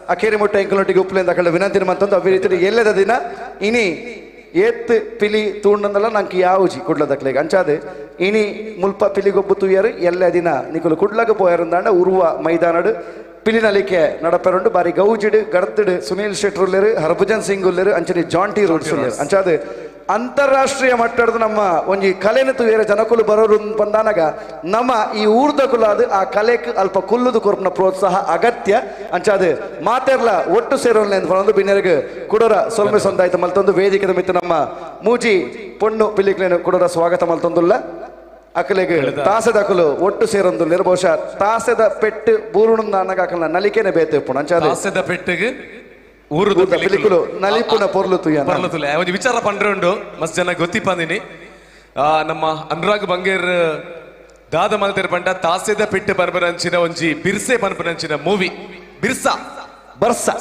ಅಕೇರಿ ಮುಟ್ಟ ಎಂಕಲೊಟ್ಟಿಗೆ ಉಪ್ಪಲಿಂದ ಕಳ್ಳ ವಿನಂತಿನ ಮಂತೊಂದು ಅವೇ ರೀತಿ ಎಲ್ಲದ ದಿನ ಇನಿ ಏತ್ ಪಿಲಿ ತೂಂಡಂದಲ್ಲ ನಂಗೆ ಯಾವುಜಿ ಕುಡ್ಲದಕ್ಲೆಗೆ ಅಂಚಾದೆ ಇನಿ ಮುಲ್ಪ ಪಿಲಿಗೊಬ್ಬು ತೂಯರು ಎಲ್ಲ ದಿನ ನಿಕಲು ಕುಡ್ಲಗ ಪೋಯರಂದಾಂಡ ಉರುವ ಮೈದಾನಡು ಪಿಲಿನಲಿಕೆ ನಡಪೆರಂಡು ಬಾರಿ ಗೌಜಿಡು ಗಡ್ದಡು ಸುನೀಲ್ ಶೆಟ್ರ್ ಉಲ್ಲೇರು ಹರ್ಭಜನ್ ಸಿಂಗ್ ಉಲ್ಲೇರು ಅಂಚನೆ ಜಾಂಟಿ ರೂಡ್ಸ್ ಉಲ್ಲೇರು ಅಂಚಾದೆ ಅಂತಾರಾಷ್ಟ್ರೀಯ ಮಟ್ಟದ ನಮ್ಮ ಒಂಜಿ ಕಲೆನ ತೂಯರ ಜನಕುಲು ಬರೋರು ಬಂದಾನಾಗ ನಮ್ಮ ಈ ಊರ್ದ ಕುಲಾದ ಆ ಕಲೆಕ್ ಅಲ್ಪ ಕುಲ್ಲುದು ಕೊರ್ಪನ ಪ್ರೋತ್ಸಾಹ ಅಗತ್ಯ ಅಂಚಾದ ಮಾತೆರ್ಲ ಒಟ್ಟು ಸೇರೋಲ್ಲ ಅಂತ ಬಿನ್ನೆರಿಗೆ ಕುಡೋರ ಸೊಲ್ಮೆ ಸಂದಾಯಿತ ಮಲ್ತೊಂದು ವೇದಿಕೆದ ಮಿತ್ತು ನಮ್ಮ ಮೂಜಿ ಪೊಣ್ಣು ಪಿಲಿಕ್ಲೇನು ಕುಡೋರ ಸ್ವಾಗತ ಮಲ್ತೊಂದುಲ್ಲ ಅಕಲೆಗೆ ತಾಸದ ಅಕಲು ಒಟ್ಟು ಸೇರೊಂದು ಬಹುಶಃ ತಾಸದ ಪೆಟ್ಟು ಬೂರುಣ ಅನ್ನಗ ಅಕಲ್ನ ನಲಿಕೆನೆ ಬೇತೆ ಪುಣ ಅಂಚಾದ ತಾಸದ ಪೆಟ್ಟಿಗೆ ಊರುದು ಪಿಲಿಕುಲು ನಲಿಪುನ ಪೊರ್ಲುತುಯ ಪರ್ಲತುಲೆ ಒಂದು ವಿಚಾರ ಪಂಡ್ರೆ ಮಸ್ತ್ ಜನ ಗೊತ್ತಿಪ್ಪಂದಿನಿ ನಮ್ಮ ಅನುರಾಗ್ ಬಂಗೇರ್ ದಾದ ಮಲ್ತೇರ್ ಪಂಡ ತಾಸೆದ ಪೆಟ್ಟು ಪನ್ಪನಂಚಿನ ಒಂಜಿ ಬಿರ್ಸೆ ಪನ್ಪನಂಚಿನ ಮೂವಿ ಬಿರ್ಸಾ ಬರ್ಸಾ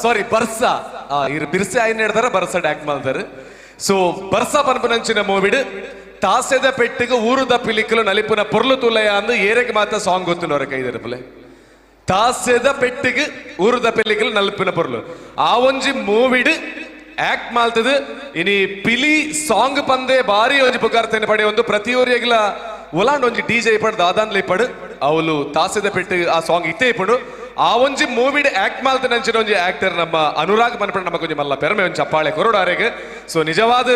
ಇರು ಬಿರ್ಸೆ ಆಯ್ನ ಹೇಳ್ತಾರ ಬರ್ಸ ಆಕ್ಟ್ ಮಾಡ್ತಾರೆ ಸೊ ಬರ್ಸಾ ಪನ್ಪನಂಚಿನ ಮೂವಿಡ್ ತಾಸೆದ ಪೆಟ್ಟಿಗೆ ಊರುದ ಪಿಲಿಕಲು ನಲಿಪುನ ಪೊರ್ಲುತುಲಯ ಅಂದು ಏರೆಗೆ ಮಾತ್ರ ಸಾಂಗ್ ಗೊತ್ತಿನವರ ಕೈದಿರಪಲೆ ತಾಸೆದ ಪೆಟ್ಟಿಗೆ ಊರುದ ಪೆಲ್ಲಿಕಲ್ ನಲ್ಪಿನ ಪೊರ್ಲು ಆ ಒಂಜಿ ಮೂವಿಡ್ ಆಕ್ಟ್ ಮಾಲ್ತದ ಇನಿ ಪಿಲಿ ಸಾಂಗ್ ಪಂದೆ ಬಾರಿ ಒಂಜಿ ಪುಕಾರ್ತೇನೆ ಪಡೆ ಒಂದು ಪ್ರತಿ ಊರಿಯಗ್ಲ ಒಲಾಂಡ್ ಒಂಜಿ ಡಿಜೆ ಪಡ್ ದಾದಾನ್ಲೆ ಪಡ್ ಅವಳು ತಾಸೆದ ಪೆಟ್ಟಿಗೆ ಆ ಸಾಂಗ್ ಇತ್ತೇ ಪಡು ಆ ಒಂಜಿ ಮೂವಿಡ್ ಆಕ್ಟ್ ಮಾಲ್ತ ನಂಚಿನ ಒಂಜಿ ಆಕ್ಟರ್ ನಮ್ಮ ಅನುರಾಗ್ ಪನ್ಪಡ ನಮ್ಮ ಕೊಂಚ ಮಲ್ಲ ಪೆರಮೆ ಒಂಜಿ ಚಪ್ಪಾಳೆ ಕೊರಡಾರೆಗೆ ಸೊ ನಿಜವಾದ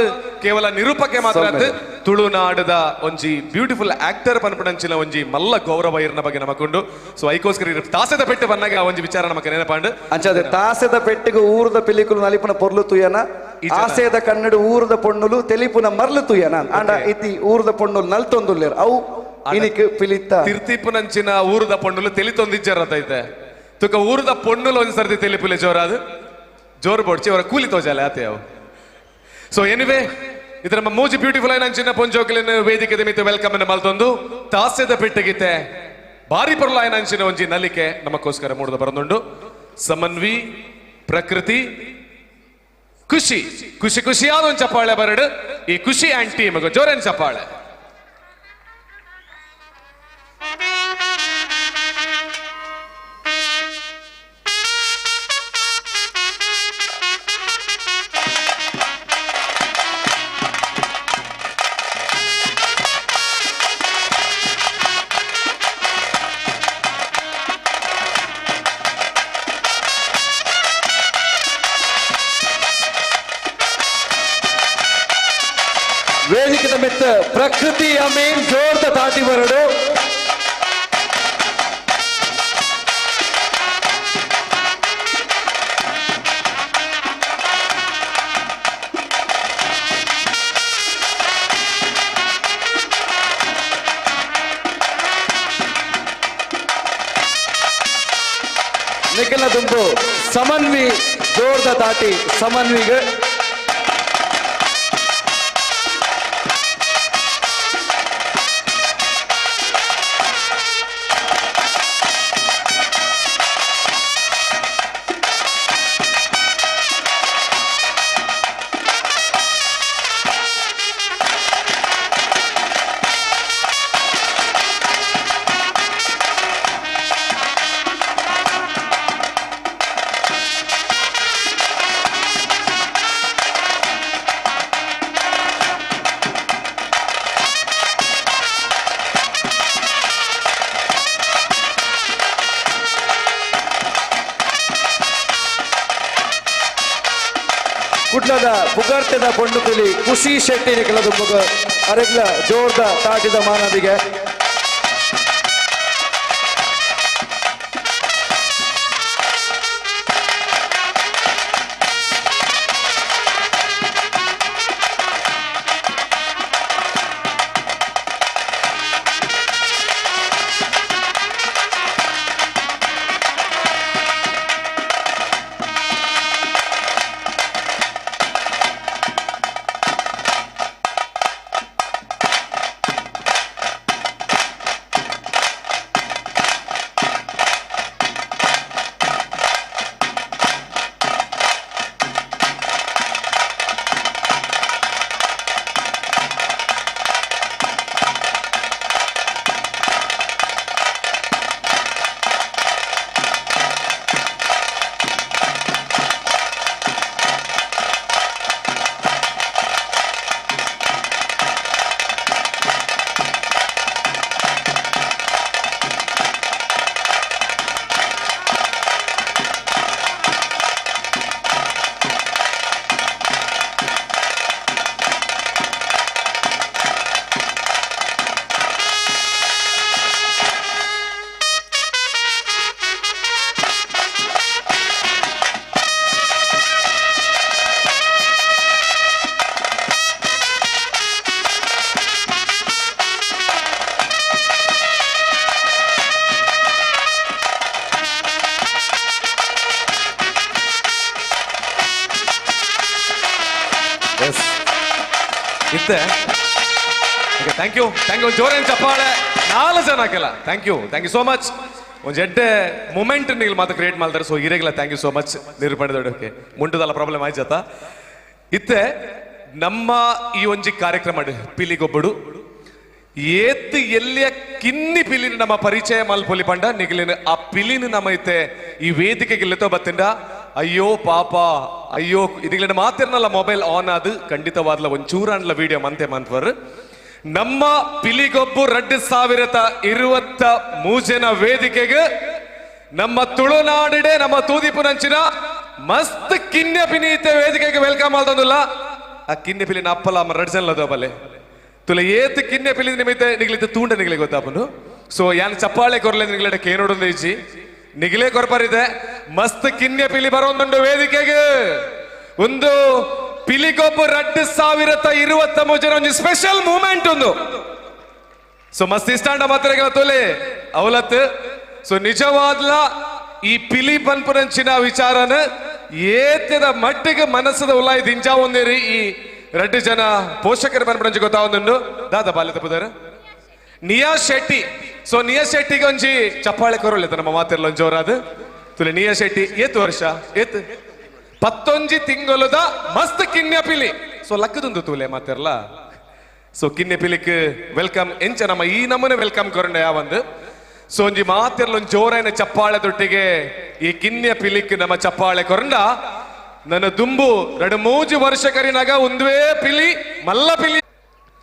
ಕೇವಲ ನಿರೂಪಕ್ಕೆ ಮಾತ್ರ ತುಳುನಾಡದ ಒಂಜಿ ಬ್ಯೂಟಿಫುಲ್ ಆಕ್ಟರ್ ಪನ್ಪಡಂಚಿನ ಒಂಜಿ ಮಲ್ಲ ಗೌರವ ಇರ್ನ ಬಗ್ಗೆ ನಮಕೊಂಡು ಸೊ ಐಕೋಸ್ಕರ ತಾಸೆದ ಪೆಟ್ಟು ಬನ್ನಾಗ ಆ ಒಂಜಿ ವಿಚಾರ ನಮಕ್ಕೆ ನೆನಪಾಂಡು ಅಂಚಾದೆ ತಾಸೆದ ಪೆಟ್ಟಿಗೆ ಊರದ ಪಿಲಿಕುಲು ನಲಿಪುನ ಪೊರ್ಲು ತುಯನ ಆಸೆದ ಕನ್ನಡ ಊರದ ಪೊಣ್ಣುಲು ತೆಲಿಪುನ ಮರ್ಲು ತುಯನ ಅಂಡ ಇತಿ ಊರದ ಪೊಣ್ಣುಲು ನಲ್ತೊಂದುಲ್ಲೇರು ಅವು ಇನಿಕ್ ಪಿಲಿತ ತಿರ್ತಿಪ್ಪು ನಂಚಿನ ಊರದ ಪೊಣ್ಣುಲು ತೆಲಿತೊಂದಿಜ್ಜರತೈತೆ ತುಕ ಊರದ ಪೊಣ್ಣುಲು ಒಂದ್ ಸರ್ತಿ ತೆಲಿಪುಲೆ ಜೋರಾದು ಜೋರು ಬೊಡ್ಚಿ ಅವರ ಕೂಲಿ ತೋಜಾಲೆ ಆತೆ ಅವು ಸೊ ಎನಿವೆ ಇದ್ರ ನಮ್ಮ ಮೂಜಿ ಬ್ಯೂಟಿಫುಲ್ ಆಯ್ನ ಅಂಚಿನ ಪೊಂಜೋಕಲಿನ ವೇದಿಕೆ ಮಿತ್ತು ವೆಲ್ಕಮ್ ಅನ್ನ ಮಲ್ತೊಂದು ತಾಸ್ಯದ ಪೆಟ್ಟಿಗಿತೆ ಬಾರಿ ಪರ್ಲ ಆಯ್ನ ಅಂಚಿನ ಒಂಜಿ ನಲಿಕೆ ನಮಗೋಸ್ಕರ ಮೂಡದ ಬರಂದುಂಡು ಸಮನ್ವಿ ಪ್ರಕೃತಿ ಖುಷಿ ಖುಷಿ ಖುಷಿಯಾದ ಒಂದು ಚಪ್ಪಾಳೆ ಬರಡು ಈ ಖುಷಿ ಆ್ಯಂಡ್ ಟೀಮ್ ಜೋರೇನ್ ಚಪ್ಪಾಳೆ ವೇದಿಕೆ ಮಿತ್ತ ಪ್ರಕೃತಿ ಅಮೀನ್ ಜೋರ್ದ ತಾಟಿ ಬರಡು ನಿಖಿಲ ದುಂಬು ಸಮನ್ವಿ ಜೋರ್ದ ತಾಟಿ ಸಮನ್ವಿಗೆ ಕುಡ್ಲದ ಪುಗಾರ್ತೆದ ಪೊಂಡುಕುಲಿ ಖುಷಿ ಶೆಟ್ಟಿ ನಿಖಲದ ಅರೆಗ್ಲ ಜೋರ್ದ ತಾಟಿದ ಮಾನದಿಗೆ ಇತ್ತೆ ಓಕೆ ಥ್ಯಾಂಕ್ ಯು ಜೋರೇನು ಚಪ್ಪಾಳೆ 4 ಜನಕ್ಕೆಲ್ಲ ಥ್ಯಾಂಕ್ ಯು ಸೋ ಮಚ್ ಒಂದು ಎಡ್ಡೆ ಮೂಮೆಂಟ್ ನೀವು ಮಾತ್ರ ಕ್ರಿಯೇಟ್ ಮಾಡ್ತಾರೆ ಸೊ ಇರೆಗಿಲ್ಲ ಥ್ಯಾಂಕ್ ಯು ಸೋ ಮಚ್ ನಿರೂಪಣೆ ಮುಂಟದಲ್ಲ ಪ್ರಾಬ್ಲಮ್ ಆಯ್ತಾ ಇತ್ತೆ ನಮ್ಮ ಈ ಒಂಜಿ ಕಾರ್ಯಕ್ರಮ ಪಿಲಿಗೊಬ್ಬಡು ಏತ್ ಎಲ್ಲಿಯ ಕಿನ್ನಿ ಪಿಲಿನ ನಮ್ಮ ಪರಿಚಯ ಮಲ್ಪೊಲಿ ಪಂಡ ನಿಗಲಿನ ಆ ಪಿಲಿನ ನಮ್ಮ ಐತೆ ಈ ವೇದಿಕೆಗೆ ಇಲ್ಲತೋ ಬತ್ತಿಂಡ ಅಯ್ಯೋ ಪಾಪ ಅಯ್ಯೋ ಇದಿಗ್ಲಿನ ಮಾತಿರ್ನಲ್ಲ ಮೊಬೈಲ್ ಆನ್ ಆದ್ ಖಂಡಿತವಾದ್ಲ ಒಂಚೂರನ್ಲ ವಿಡಿಯೋ ಮಂತೆ ಮಂತ್ವರ್ ನಮ್ಮ ಪಿಲಿಗೊಬ್ಬು 2023 ವೇದಿಕೆಗೆ ನಮ್ಮ ತುಳುನಾಡಿಡೆ ನಮ್ಮ ತೂದಿಪುನಂಚಿನ ಮಸ್ತ್ ಕಿನ್ಯ ಪಿನೀತೆ ವೇದಿಕೆಗೆ ವೆಲ್ಕಮ್ ಆಲ್ತಂದುಲ್ಲ ಆ ಕಿನ್ಯ ಪಿಲಿನ ಅಪ್ಪಲ ಅಮ್ಮ 2 ಜನ ಲದೋಬಲೆ ತುಲ ಏತ್ ಕಿನ್ಯ ಪಿಲಿ ನಿಮಿತ್ತ ನಿಗಲಿತ ತೂಂಡ ನಿಗಲಿ ಗೊತ್ತಾಪನು ಸೊ ಯಾನ್ ಚಪ್ಪಾಳೆ ಕೊರ್ಲೆ ನಿಗಲಡೆ ಕೇನೋಡೊಂದು ಇಜ್ಜಿ ನಿಗಲೇ ಕೊರ್ಪರಿದೆ ಮಸ್ತ್ ಕಿನ್ಯ ಪಿಲಿ ಬರೋಂದುಂಡು ವೇದಿಕೆಗೆ ಒಂದು ಪಿಲಿಗೊಬ್ಬು 2023 ಒಂದು ಸ್ಪೆಷಲ್ ಮೂಮೆಂಟ್ ಒಂದು ಸೊ ಮಸ್ತ್ ಇಷ್ಟಾಂಡ ಮಾತ್ರ ತೋಲೆ ಅವಲತ್ ಸೊ ನಿಜವಾದ್ಲ ಈ ಪಿಲಿ ಪನ್ಪುರಂಚಿನ ವಿಚಾರನ ಏತ್ಯದ ಮಟ್ಟಿಗೆ ಮನಸ್ಸದ ಉಲಾಯಿ ದಿಂಜಾ ಒಂದೇರಿ ಈ 2 ಜನ ಪೋಷಕರ ಪನ್ಪುರಂಚಿ ಗೊತ್ತಾವೊಂದುಂಡು ದಾದ ಬಾಲ್ಯ ತಪ್ಪುದಾರ ನಿಯಾ ಶೆಟ್ಟಿ ಸೊ ನಿಯಾ ಶೆಟ್ಟಿಗೆ ಒಂಜಿ ಚಪ್ಪಾಳೆ ಕೊರಳಿತ ನಮ್ಮ ಮಾತಿರ್ಲ ಒಂಜಿ ಜೋರಾದ ತುಲೆ ನಿಯಾ ಶೆಟ್ಟಿ ಏತ್ ವರ್ಷ ಏತ್ 11 ತಿಂಗಳದ ಮಸ್ತ್ ಕಿನ್ಯ ಪಿಲಿ ಸೊ ಲಕ್ಕದೊಂದು ತೂಲೆ ಮಾತಿರ್ಲ ಸೊ ಕಿನ್ಯ ಪಿಲಿಕ್ ವೆಲ್ಕಮ್ ಎಂಚ ನಮ್ಮ ಈ ನಮ್ಮನೆ ವೆಲ್ಕಮ್ ಕೊರಂಡ ಯಾವಂದು ಸೊ ಒಂಜಿ ಮಾತಿರ್ಲ ಒಂಜಿ ಜೋರೈನ ಚಪ್ಪಾಳೆ ದೊಟ್ಟಿಗೆ ಈ ಕಿನ್ಯ ಪಿಲಿಕ್ ನಮ್ಮ ಚಪ್ಪಾಳೆ ಕೊರಂಡ ನನ್ನ ದುಂಬು 2-3 ವರ್ಷ ಕರಿನಾಗ ಒಂದುವೇ ಪಿಲಿ ಮಲ್ಲ ಪಿಲಿ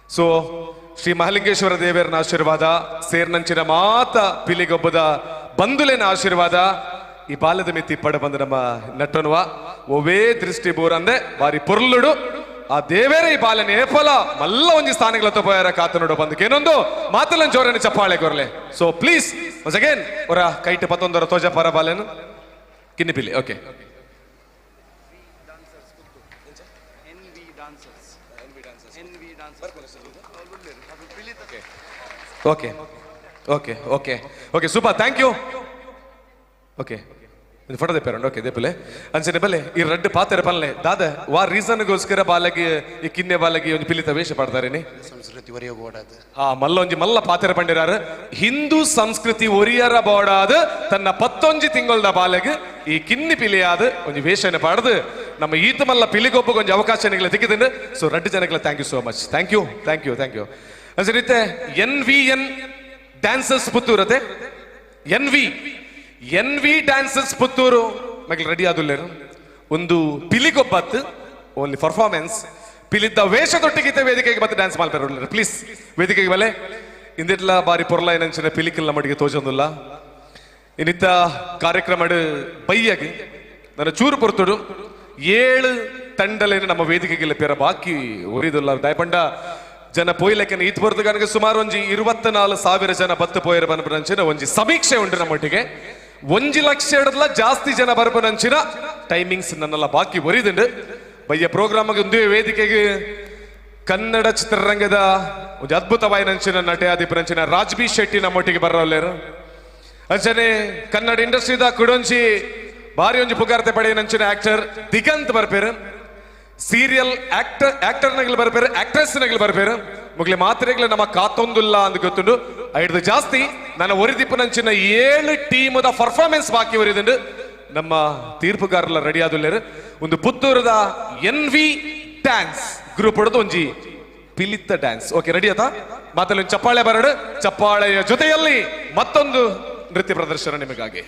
ಸೊ ಶ್ರೀ ಮಹಾಲಿಂಗೇಶ್ವರ ದೇವರನ ಆಶೀರ್ವಾದ ಸೇರ್ನಂಚಿನ ಮಾತ ಪಿಲಿಗೊಬ್ಬದ ಬಂಧುಲೇನ ಆಶೀರ್ವಾದ ಈ ಬಾಲ್ಯದ ಮಿತಿ ಪಡ ಬಂದ ನಮ್ಮ ನಟನುವ ಒವೇ ದೃಷ್ಟಿ ಬೋರ್ ಅಂದೆ ಬಾರಿ ಪೊರ್ಲುಡು ಆ ದೇವೇರೇ ಈ ಬಾಲ್ಯನ ಏಫಲ ಮಲ್ಲ ಒಂಜಿ ಸ್ಥಾನಗಳ ತೋಯಾರ ಕಾತು ನೋಡೋ ಬಂದಕ್ಕೆ ಏನೊಂದು ಮಾತಲ್ಲ ಜೋರನೆ ಚಪ್ಪಾಳೆ ಕೊರ್ಲೆ ಸೊ ಪ್ಲೀಸ್ ಒನ್ಸ್ ಅಗೇನ್ ಒರ ಕೈಟ್ 11 ತೋಜ ಪರ ಬಾಲ್ಯನು ಕಿನ್ನಿ ಪಿಲಿ okay okay okay okay okay super thank you okay photo ತೆಪ್ಪಾರ ಓಕೆ ದೇಪಲೆ ಅಂಚನೆ ಬಲೆ ಈ 2 ಪಾತ್ರೆ ಪನ್ಲೆ ದಾದ ವಾ ರೀಸನ್ಗೋಸ್ಕರ ಬಾಲಗಿ ಈ ಕಿನ್ನೆ ಬಾಲಗಿ ಒಂದು ಪಿಲಿತ ವೇಷ ಪಡ್ತಾರೇನಿ ಸಂಸ್ಕೃತಿ ಒರಿಯ ಬೋಡಾದ ಮಲ್ಲ ಒಂಜಿ ಮಲ್ಲ ಪಾತ್ರೆ ಪಂಡಿರಾರ ಹಿಂದೂ ಸಂಸ್ಕೃತಿ ಒರಿಯರ ಬೋಡಾದ ತನ್ನ 11 ತಿಂಗಳದ ಬಾಲಗಿ ಈ ಕಿನ್ನಿ ಪಿಲಿಯಾದ ಒಂಜಿ ವೇಷನ ಪಡೆದು ನಮ್ಮ ಈತ ಮಲ್ಲ ಪಿಲಿಗೊಬ್ಬ ಒಂಜಿ ಅವಕಾಶ ನಿಗಲ ತಿಕ್ಕಿದಿಂದ ಸೊ 2 ಜನಗಳ thank you so much thank you ಅಂಚನಿತ್ತೆ NVN ಡ್ಯಾನ್ಸರ್ಸ್ ಪುತ್ತೂರು ಅದೇ NV ಡ್ಯಾನ್ಸರ್ಸ್ ಪುತ್ತೂರು ಮಗಲ್ ರೆಡಿ ಆದುಲ್ಲೇರು ಒಂದು ಪಿಲಿಗೊಬ್ಬತ್ತು ಓನ್ಲಿ ಪರ್ಫಾರ್ಮೆನ್ಸ್ ಪಿಲಿದ್ದ ವೇಷದೊಟ್ಟಿಗಿದ್ದ ವೇದಿಕೆಗೆ ಮತ್ತೆ ಡ್ಯಾನ್ಸ್ ಮಾಡ್ತಾರೆ ಪ್ಲೀಸ್ ವೇದಿಕೆಗೆ ಬಲೆ ಇಂದಿಟ್ಲ ಬಾರಿ ಪೊರ್ಲ ಏನಂಚಿನ ಪಿಲಿಕಲ್ ನಮ್ಮಡಿಗೆ ತೋಜೊಂದಿಲ್ಲ ಇನ್ನಿತ್ತ ಕಾರ್ಯಕ್ರಮ ಬೈಯಾಗಿ ನನ್ನ ಚೂರು ಪೊರ್ತುಡು 7 ತಂಡಲೇನು ನಮ್ಮ ವೇದಿಕೆಗೆ ಪೇರ ಬಾಕಿ ಒರಿದುಲ್ಲ ದಯಪಂಡ ಜನ ಪೋಯ್ಲೆಕ್ಕನ ಈತ್ ಬರ್ದು ಕನಗೆ ಸುಮಾರು ಒಂಜಿ 24,000 ಜನ ಬತ್ತು ಪೋಯರ ಬನ್ಪನಂಚಿನ ಒಂಜಿ ಸಮೀಕ್ಷೆ ಉಂಟು ನಮ್ಮೊಟ್ಟಿಗೆ 1 ಲಕ್ಷ ಜಾಸ್ತಿ ಜನ ಬರ್ಪನಂಚಿನ ಟೈಮಿಂಗ್ಸ್ ನನ್ನೆಲ್ಲ ಬಾಕಿ ಒರಿದುಂಡು ಬಯ್ಯ ಪ್ರೋಗ್ರಾಮ್ಗೆ ಒಂದೇ ವೇದಿಕೆಗೆ ಕನ್ನಡ ಚಿತ್ರರಂಗದ ಒಂದು ಅದ್ಭುತವಾಯಿನಂಚಿನ ನಟಯಾದಿಪನಂಚಿನ ರಾಜ್ಬಿ ಶೆಟ್ಟಿ ನಮ್ಮೊಟ್ಟಿಗೆ ಬರೋಲ್ಲೇರು ಅಂಚನೆ ಕನ್ನಡ ಇಂಡಸ್ಟ್ರಿದ ಕುಡೊಂಜಿ ಬಾರಿ ಒಂಜಿ ಪುಗಾರ್ತೆ ಪಡೆಯನಂಚಿನ ಆಕ್ಟರ್ ದಿಗಂತ್ ಬರ್ಪೇರು ಸೀರಿಯಲ್ ಆಕ್ಟರ್ ನಗಲು ಬರ್ಪೇರು ಆಕ್ಟ್ರೆಸ್ ನಗಲು ಬರ್ಪೇರು ಮುಗ್ಲೆ ಮಾತ್ರೆಗಳು ನಮ್ಮ ಕಾತೊಂದುಲ್ಲ ಅಂತ ಗೊತ್ತುಂಡು ಐದು ಜಾಸ್ತಿ ನನ್ನ ಒರಿದಿಪ್ಪನಂಚಿನ 7 ಟೀಮದ ಪರ್ಫಾರ್ಮೆನ್ಸ್ ಬಾಕಿ ಒರಿದುಂಡು ನಮ್ಮ ತೀರ್ಪುಗಾರಲ್ಲ ರೆಡಿ ಆದುಲ್ಲೇರು ಒಂದು ಪುತ್ತೂರದ NV ಡ್ಯಾನ್ಸ್ ಗ್ರೂಪ್ ಹೊಡೆದು ಒಂಜಿ ಪಿಲಿತ್ತ ಡ್ಯಾನ್ಸ್ ಓಕೆ ರೆಡಿ ಆತಾ ಮಾತಲ್ಲಿ ಒಂದು ಚಪ್ಪಾಳೆ ಬರಡು ಚಪ್ಪಾಳೆಯ ಜೊತೆಯಲ್ಲಿ ಮತ್ತೊಂದು ನೃತ್ಯ ಪ್ರದರ್ಶನ ನಿಮಗಾಗಿ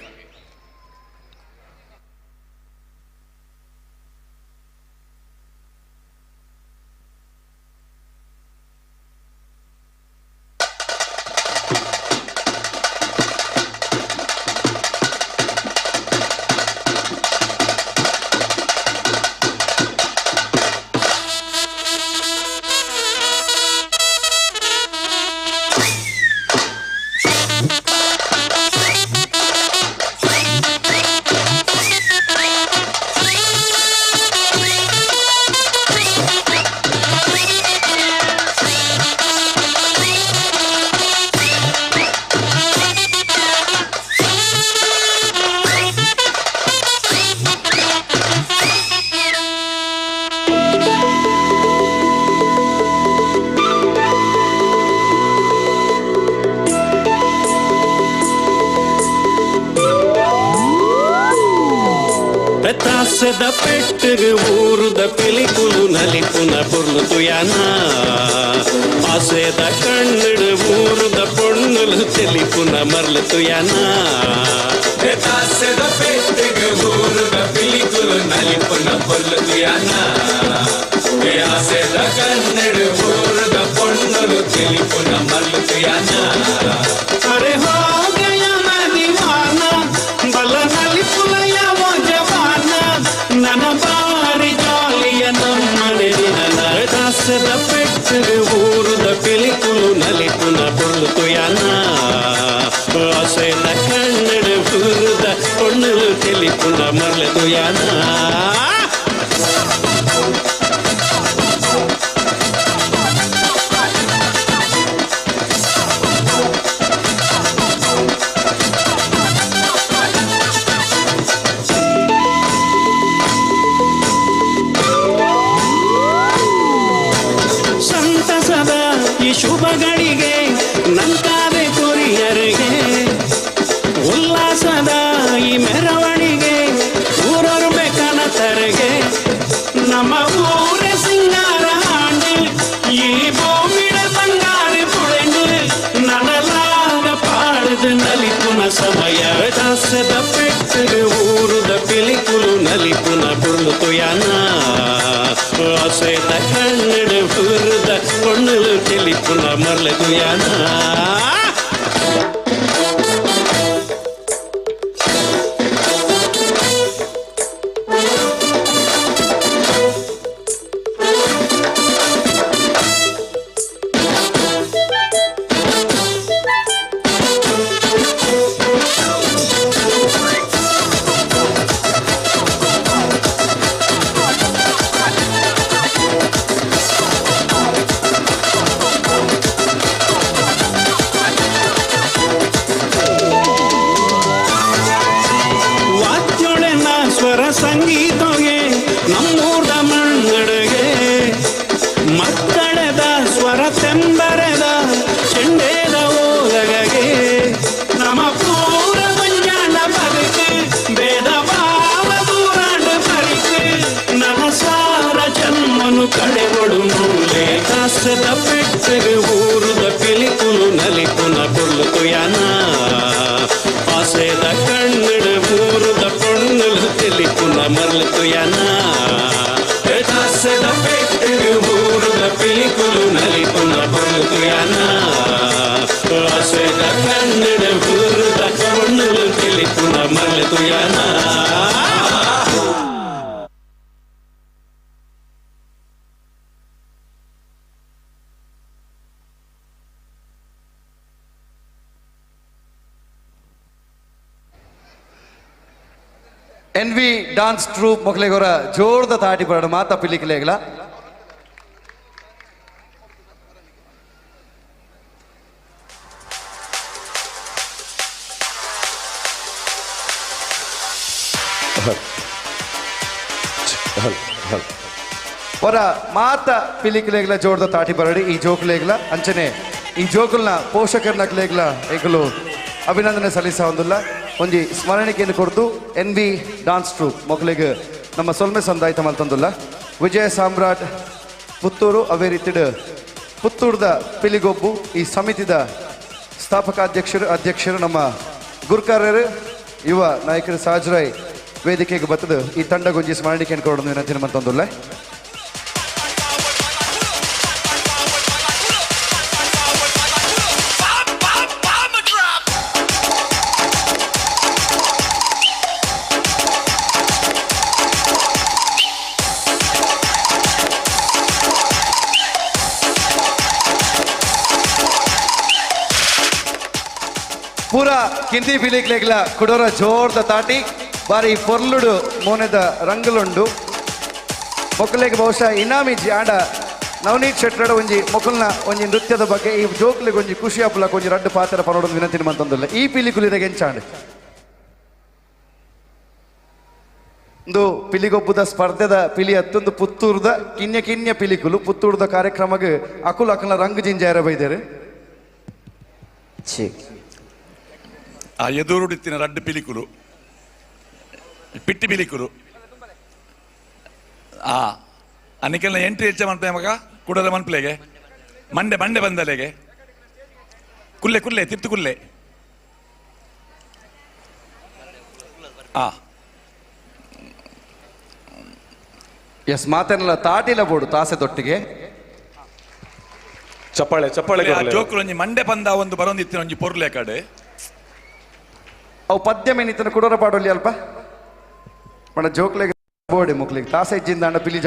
దాసద పెట్టు ఊరుద పిలికులు నలిపున పొర్లుతు యానా ఆసేద కన్నుడు ఊరుద పొన్నులు తెలిపున మర్లుతు యానా దాసద పెట్టు ఊరుద పిలికులు నలిపున పొర్లుతు యానా ఆసేద కన్నుడు ఊరుద పొన్నులు తెలిపున మర్లుతు యానా అరే హో గయా నా దీవానా బల నలిపులయ ఓ జవానా నన బారి జాలియ నమ్మని నన దాసద పెట్టు ఊరుద పిలికులు నలిపున పొర్లుతు యానా ఆసేద కన్నుడు ఊరుద పొన్నులు తెలిపున మర్లుతు యానా ಸಂತಸದ ಈ ಶುಭಗಳಿಗೆ ನಂತಾವೆ ಕೊರಿಯರಿಗೆ ಉಲ್ಲಾಸದ ಈ ಮೆರವಣಿಗೆ ಊರೊರ್ಬೇಕನ ತರೆಗೆ ನಮ್ಮ ಊರ ಸಿಂಗಾರ ಹಾಂಡು ಈ ಭೂಮಿಡ ಬಂಗಾರ ಪುಳೆಂಡು ನನಲಾಗ ಪಾಡದು ನಲಿಪುನ ಸಮಯ ದಾಸದ ಪೆಟ್ಟು ಊರುದ ಪಿಲಿಕುಲು ನಲಿಪುನ ಪುರ್ಲುತು ಯಾನ ಆಸೆದ ಕನ್ನಡ ಊರುದ ಕೊಣ್ಣಲು ತಿಳಿಪುನ ಮರ್ಲದು ಯಾನ ಸ್ವರ ಸಂಗೀತಗೆ ನಮ್ಮೂರ್ದ ಮಣ್ಣಡೆಗೆ ಮಕ್ಕಳದ ಸ್ವರ ತೆಂಬರೆದ ಚೆಂಡೇದ ಓಲಗಗೆ ನಮ್ಮ ಪೂರ ಮಂಜಾಣ ಬದುಕು ಭೇದ ಭಾವ ದೂರಾಂಡ ಪರಿಕು ನನ್ನ ಸಾರ ಜನ್ಮನು ಕಡೆಗೊಡು ಮೂಲೆ ದಾಸದ ಪೆಟ್ಟಗೆ ಊರುದ ಪಿಲಿಕುಲು ನಲಿಪುನ ಕೊಲ್ಲುತು ಯಾನ ಆಸೆದ ಕಣ್ಣಡ ಊರುದ పొన్నులు తెలిపున మర్లుతు యానా దాసద పెట్టు ఊరుద పిలికులు నలిపున పొర్లుతు Yana ఆసెద Kannada ఊరుద పొన్నులు తెలిపున మర్లుతు Yana NV dance troop मोकलेगोर जोरद ताटी पड़ माता पिलिकलेगला और माता पिलिकलेगला जोरद ताटी पड़ी ई जोकलेगला अंचने ई जोकुलना पोषकरनकलेगला एकलो ಅಭಿನಂದನೆ ಸಲ್ಲಿಸ ಹೊಂದಿಲ್ಲ ಒಂಜಿ ಸ್ಮರಣೆಯನ್ನು ಕೊಡ್ದು NV ಡಾನ್ಸ್ ಟ್ರೂಪ್ ಮಕ್ಕಳಿಗೆ ನಮ್ಮ ಸೊಲ್ಮೆ ಸಂದಾಯಿತ ಮಲ್ತಂದಿಲ್ಲ ವಿಜಯ ಸಾಮ್ರಾಟ್ ಪುತ್ತೂರು ಅವೇ ರೀತಿಡ್ ಪುತ್ತೂರ್ದ ಪಿಲಿಗೊಬ್ಬು ಈ ಸಮಿತಿದ ಅಧ್ಯಕ್ಷರು ನಮ್ಮ ಗುರ್ಕಾರರು ಯುವ ನಾಯಕರು ಸಾಜ್ರಾಯ್ ವೇದಿಕೆಗೆ ಬರ್ತದೆ ಈ ತಂಡಗೊಂಜಿ ಸ್ಮರಣೆಯನ್ನು ಕೊಡೋದು ವಿನಂತಿ ಮಲ್ತಂದಿಲ್ಲ पूरा किंदी पिलिकलेगला कुडोर जोरद ताटी बारी పొర్లుడు మోనెద రంగులుండు మొక్కలేక ಬಹುಶಃ ಇನಾಮಿಜಿ ಆಂಡ ನವನೀತ್ ಶೆಟ್ಟಡ ಒಂಜಿ ಮೊಕ್ಕಲ್ನ ಒಂಜಿ ನೃತ್ಯದ ಬಗ್ಗೆ ಈ ಜೋಕ್ಲಿಗೆ ಒಂಜಿ ಖುಷಿ ಅಪ್ಪಲ ಒಂಜಿ ರಡ್ಡು ಪಾತ್ರ ಪರೋಡು ವಿನಂತಿ ಮಂತಂದಿಲ್ಲ ಈ ಪಿಲಿಕುಲಿದ ಎಂಚಾಂಡ್ ಒಂದು ಪಿಲಿಗೊಬ್ಬದ ಸ್ಪರ್ಧೆದ ಪಿಲಿ ಹತ್ತೊಂದು ಪುತ್ತೂರ್ದ ಕಿನ್ಯ ಪಿಲಿಕುಲು ಪುತ್ತೂರ್ದ ಕಾರ್ಯಕ್ರಮಕ್ಕೆ ಅಕುಲ್ ಅಕಲ ರಂಗು ಜಿಂಜಾರ ಬೈದೇರು ಆ ಎದುರುಡಿತ್ತಿನ ರಡ್ಡು ಪಿಲಿಕುಲು ಪಿಟ್ಟಿ ಪಿಲಿಕುಲು ಅನ್ನಕ್ಕೆಲ್ಲ ಎಂಟ್ರಿ ಹೆಚ್ಚ ಮಾಡ್ತೇವೆ ಮಗ ಕೂಡಲ ಮನ್ಪ್ಲೆಗೆ ಮಂಡೆ ಮಂಡೆ ಬಂದಲೆಗೆ ಕುಲ್ಲೆ ಕುಲ್ಲೆ ತಿರ್ತು ಕುಲ್ಲೆ ಎಸ್ ಮಾತನ್ನೆಲ್ಲ ತಾಟಿಲ ಬೋಡು ತಾಸೆದೊಟ್ಟಿಗೆ ಚಪ್ಪಾಳೆ ಚಪ್ಪಾಳೆ ಜೋಕುಲು ಒಂಜಿ ಮಂಡೆ ಬಂದ ಒಂದು ಬರೋಂದಿತ್ತಿನ ಒಂಜಿ ಪೊರ್ಲೆ ಕಡೆ ಅವು ಪದ್ಯ ಮೇನಿತನ ಕುಡೋರ ಪಾಡೋಲಿ ಅಲ್ಪ ಮಡ ಜೋಕ್ಲೆಗೆ ಬೋಡೆ ಮುಕ್ಲಿಗೆ ತಾಸೆ ಇಜ್ಜಿಂದ ಅಂಡ ಪಿಲಿ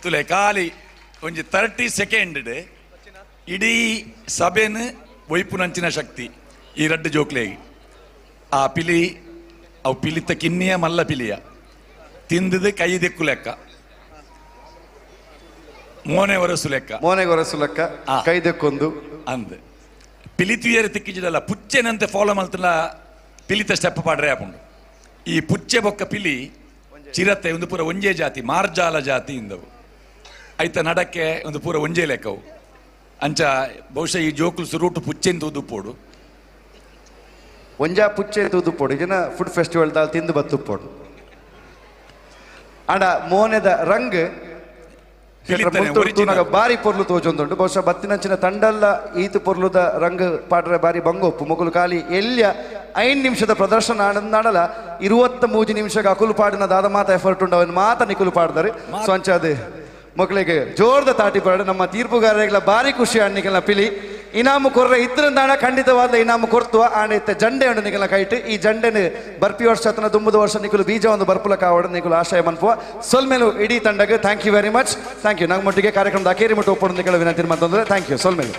ತುಲೆ ಖಾಲಿ ಒಂಜಿ 30 ಸೆಕೆಂಡ್ ಇಡೀ ಸಭೆನ ಒಯ್ಪುನಂಚಿನ ಶಕ್ತಿ ಈ ರಡ್ಡು ಜೋಕ್ಲೆಗೆ ಆ ಪಿಲಿ ಅವು ಪಿಲಿತ ಕಿನ್ನಿಯ ಮಲ್ಲ ಪಿಲಿಯ ತಿಂದದ ಕೈ ದೆಕ್ಕು ಲೆಕ್ಕ ಮೋನೆ ಒರಸು ಲೆಕ್ಕ ಕೈ ದೆಕ್ಕೊಂದು ಅಂದ್ ಪಿಲಿತುಯರು ತಿಕ್ಕಿಜಿಡಲ್ಲ ಪುಚ್ಚೆನಂತೆ ಫಾಲೋ ಮಲ್ತಲ್ಲ ಪಿಲಿತ ಸ್ಟೆಪ್ ಪಾಡ್ರೆ ಹಾಕೊಂಡು ಈ ಪುಚ್ಚೆ ಬೊಕ್ಕ ಪಿಲಿ ಚಿರತೆ ಒಂದು ಪೂರ ಒಂಜೇ ಜಾತಿ ಮಾರ್ಜಾಲ ಜಾತಿ ಇಂದವು ಐತ ನಡಕ್ಕೆ ಒಂದು ಪೂರ ಒಂಜೇ ಲೆಕ್ಕವು ಅಂಚ ಬಹುಶಃ ಈ ಜೋಕುಲು ಸುರುಟು ಪುಚ್ಚೆನ್ ತೂದುಪ್ಪೋಡು ಒಂಜಾ ಪುಚ್ಚೆ ತೂದುಪ್ಪೋಡು ಇದನ್ನ ಫುಡ್ ಫೆಸ್ಟಿವಲ್ ದಾಲ್ ತಿಂದು ಬತ್ತುಪ್ಪೋಡು ಅಂಡ ಮೋನೆದ ರಂಗ್ ಬಾರಿ ಪೊರ್ಲು ತೋಜೊಂದುಂಡು ಬಹುಶಃ ಬತ್ತಿನಂಚಿನ ತಂಡಲ್ಲ ಈತು ಪೊರ್ಲುದ ರಂಗ್ ಪಾಡ್ರೆ ಬಾರಿ ಬಂಗೊಪ್ಪು ಮೊಗಲು ಖಾಲಿ ಎಲ್ಯ 5 ನಿಮಿಷದ ಪ್ರದರ್ಶನ ಆಡಲ 23 ನಿಮಿಷಕ್ಕೆ ಅಕುಲು ಪಾಡಿನ ದಾದ ಮಾತ ಎಫರ್ಟ್ ಉಂಡು ಅವನು ಮಾತ ನಿಕುಲು ಪಾಡ್ದಾರೆ ಸೊ ಅಂಚ ಅದು ಮಕ್ಕಳಿಗೆ ಜೋರ್ದ ತಾಟಿ ಪಾಡು ನಮ್ಮ ತೀರ್ಪುಗಾರರಿಗೆಲ್ಲ ಬಾರಿ ಖುಷಿ ಅಣ್ಣಿಗೆಲ್ಲ ಪಿಲಿ ಇನಾಮು ಕೊರ್ರೆ ಇದ್ರಂದಾಣ ಖಂಡಿತವಾದ ಇನಾಮು ಕೊರ್ತುವ ಆಂಡ ಜಂಡೆ ಉಂಡು ನಿಕಲ ಕೈಟ್ ಈ ಜಂಡೆನ ಬರ್ಪಿ ವರ್ಷ ಅತನ ದುಂಬುದ ವರ್ಷ ನಿಕುಲು ಬೀಜ ಒಂದು ಬರ್ಪುಲ ಕಾವಡ ನಿಕುಲು ಆಶಯ ಮನ್ಪುವ ಸೊಲ್ಮೇಲು ಇಡೀ ತಂಡಗೆ thank you very much thank you ನಮ್ಮೊಟ್ಟಿಗೆ ಕಾರ್ಯಕ್ರಮದ ಅಕೇರಿ ಮುಟ್ಟು ಒಪ್ಪೊಂದು ನಿಕಲ ವಿನಂತಿ ಮತ್ತೊಂದ್ರೆ ಥ್ಯಾಂಕ್ ಯು ಸೊಲ್ಮೇಲು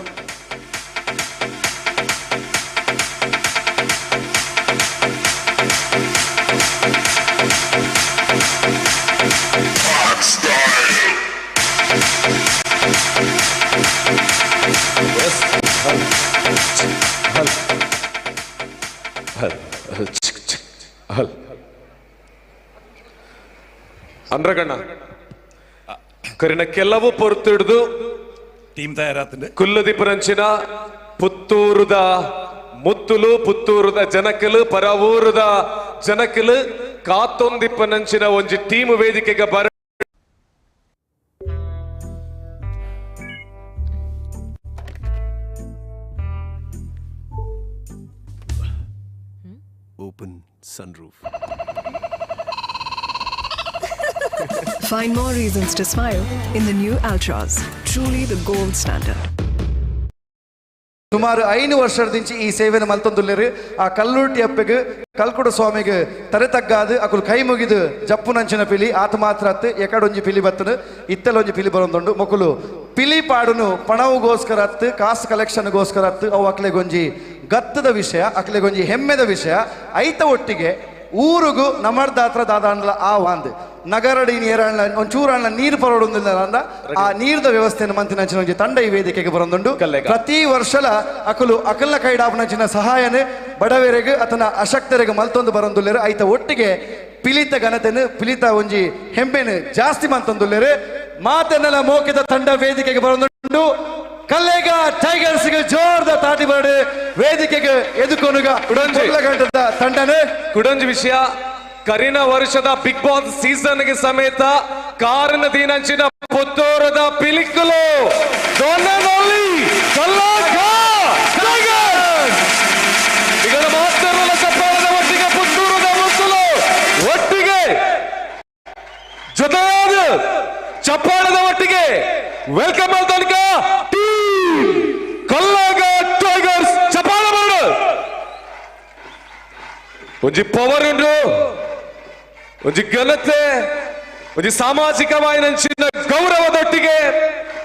ಅಂದ್ರಗಣ್ಣ ಕರಿನ ಕೆಲವು ಪೊರ್ತಿಡ್ದು ಟೀಮ್ ತಯಾರಾತಂಡೆ ಕುಲ್ಲದಿಪರಂಚಿನ ಪುತ್ತೂರುದ ಮುತ್ತುಲು ಪುತ್ತೂರುದ ಜನಕಲು ಪರವೂರುದ ಜನಕಲು ಕಾತೊಂದಿಪ್ಪನಂಚಿನ ಒಂಜಿ ಟೀಮ್ ವೇದಿಕೆಗೆ ಬರ open sunroof. Find more reasons to smile in the new Altras, truly the gold standard. ಸುಮಾರು 5 ವರ್ಷದಿಂದ ಈ ಸೇವೆನ ಮಲ್ತೊಂದುಲ್ಲೆರು ಆ ಕಲ್ಲೂಟಿ ಅಪ್ಪೆಗೆ ಕಲ್ಕುಡ ಸ್ವಾಮಿಗೆ ತರೆತಗ್ಗಾದು ಅಕುಲು ಕೈ ಮುಗಿದು ಜಪ್ಪು ನಂಚಿನ ಪಿಲಿ ಆತ ಮಾತ್ರ ಅತ್ತು ಎಕಡೊಂಜಿ ಪಿಲಿ ಬತ್ತನು ಇತ್ತಲೊಂಜಿ ಪಿಲಿ ಬರೊಂದುಂಡು ಮೊಕುಲು ಪಿಲಿ ಪಾಡುನು ಪಣವುಗೋಸ್ಕರ ಅತ್ತು ಕಾಸು ಕಲೆಕ್ಷನ್ಗೋಸ್ಕರ ಅತ್ತು ಅವು ಅಕ್ಲೆಗೊಂಜಿ ಗತ್ತದ ವಿಷಯ ಅಕ್ಲೆಗೊಂಜಿ ಹೆಮ್ಮೆದ ವಿಷಯ ಐತ ಒಟ್ಟಿಗೆ ಊರುಗು ನಮರ್ದಾತ್ರ ದಾದಾಂಡ್ಲ ಆ ವಾಂದ್ ನಗರಡಿ ನೀರಣ್ಣ ಒಂಚೂರಣ್ಣ ನೀರು ಪರೊಡೊಂದಿಲ್ಲ ಅಂದ ಆ ನೀರ್ದ ವ್ಯವಸ್ಥೆಯನ್ನು ಮಂತಿನಂಚಿನ ಒಂಜಿ ತಂಡ ಈ ವೇದಿಕೆಗೆ ಬರೊಂದುಂಡು ಪ್ರತಿ ವರ್ಷಲ ಅಕುಲು ಅಕಲ್ನ ಕೈಡಾಪನಂಚಿನ ಸಹಾಯನ ಬಡವರಿಗೆ ಅತನ ಅಶಕ್ತರಿಗೆ ಮಲ್ತೊಂದು ಬರೊಂದುಲ್ಲೆರು ಐತ ಒಟ್ಟಿಗೆ ಪಿಲಿತ ಘನತೆನು ಪಿಲಿತ ಒಂಜಿ ಹೆಮ್ಮೆನು ಜಾಸ್ತಿ ಮಂತೊಂದುಲ್ಲೆರು ಮಾತೆನ್ನೆಲ್ಲ ಮೋಕಿದ ತಂಡ ವೇದಿಕೆಗೆ ಬರೊಂದುಂಡು ಕಲ್ಲೇಗ ಟೈಗರ್ಸ್ ಗೆ ಜೋರ್ದ ತಾಟಿ ಬಾಡು ವೇದಿಕೆಗೆ ಎದುಕೊನುಗ ಗಂಟದ ತಂಡನೆ ಕುಡಂಜಿ ವಿಷಯ ಕರಿನ ವರ್ಷದ ಬಿಗ್ ಬಾಸ್ ಸೀಸನ್ ಗೆ ಸಮೇತ ಕಾರಿನ ದಿನಂಚಿನ ಪುತ್ತೂರದ ಪಿಲಿಕುಲು ಈಗ ಮಾಸ್ತರ್ಗಳ ಚಪ್ಪಾಳದ ಒಟ್ಟಿಗೆ ಪುತ್ತೂರದ ಮುತ್ತುಲು ಒಟ್ಟಿಗೆ ಜೊತೆಯಾದ ಚಪ್ಪಾಳದ ಒಟ್ಟಿಗೆ ವೆಲ್ಕಮ್ ತನಕ ಕಲ್ಲಾಗ ಟೈಗರ್ಸ್ ಒಂಜಿ ಪವರ್ ಉಂಡು, ಒಂಜಿ ಘನತೆ, ಒಂಜಿ ಸಾಮಾಜಿಕವಾಯಿನಂಚಿನ ಗೌರವದೊಟ್ಟಿಗೆ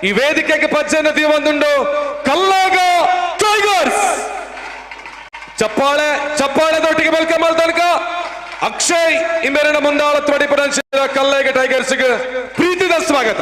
ಈ ವೇದಿಕೆಗೆ ಪಜ್ಜೆನ ಒಂದುಂಡು ಕಲ್ಲೇಗ ಟೈಗರ್ಸ್. ಚಪ್ಪಾಳೆದೊಟ್ಟಿಗೆ ವೆಲ್ಕಮ್ ಮಾಡ್ತಾನಕ ಅಕ್ಷಯ್ ಇಂಬೆರನ ಮುಂದಾಳತ್ವ ಪಡಿಪಡಂಚಿನ ಕಲ್ಲೇಗ ಟೈಗರ್ಸ್ಗೆ ಪ್ರೀತಿದ ಸ್ವಾಗತ.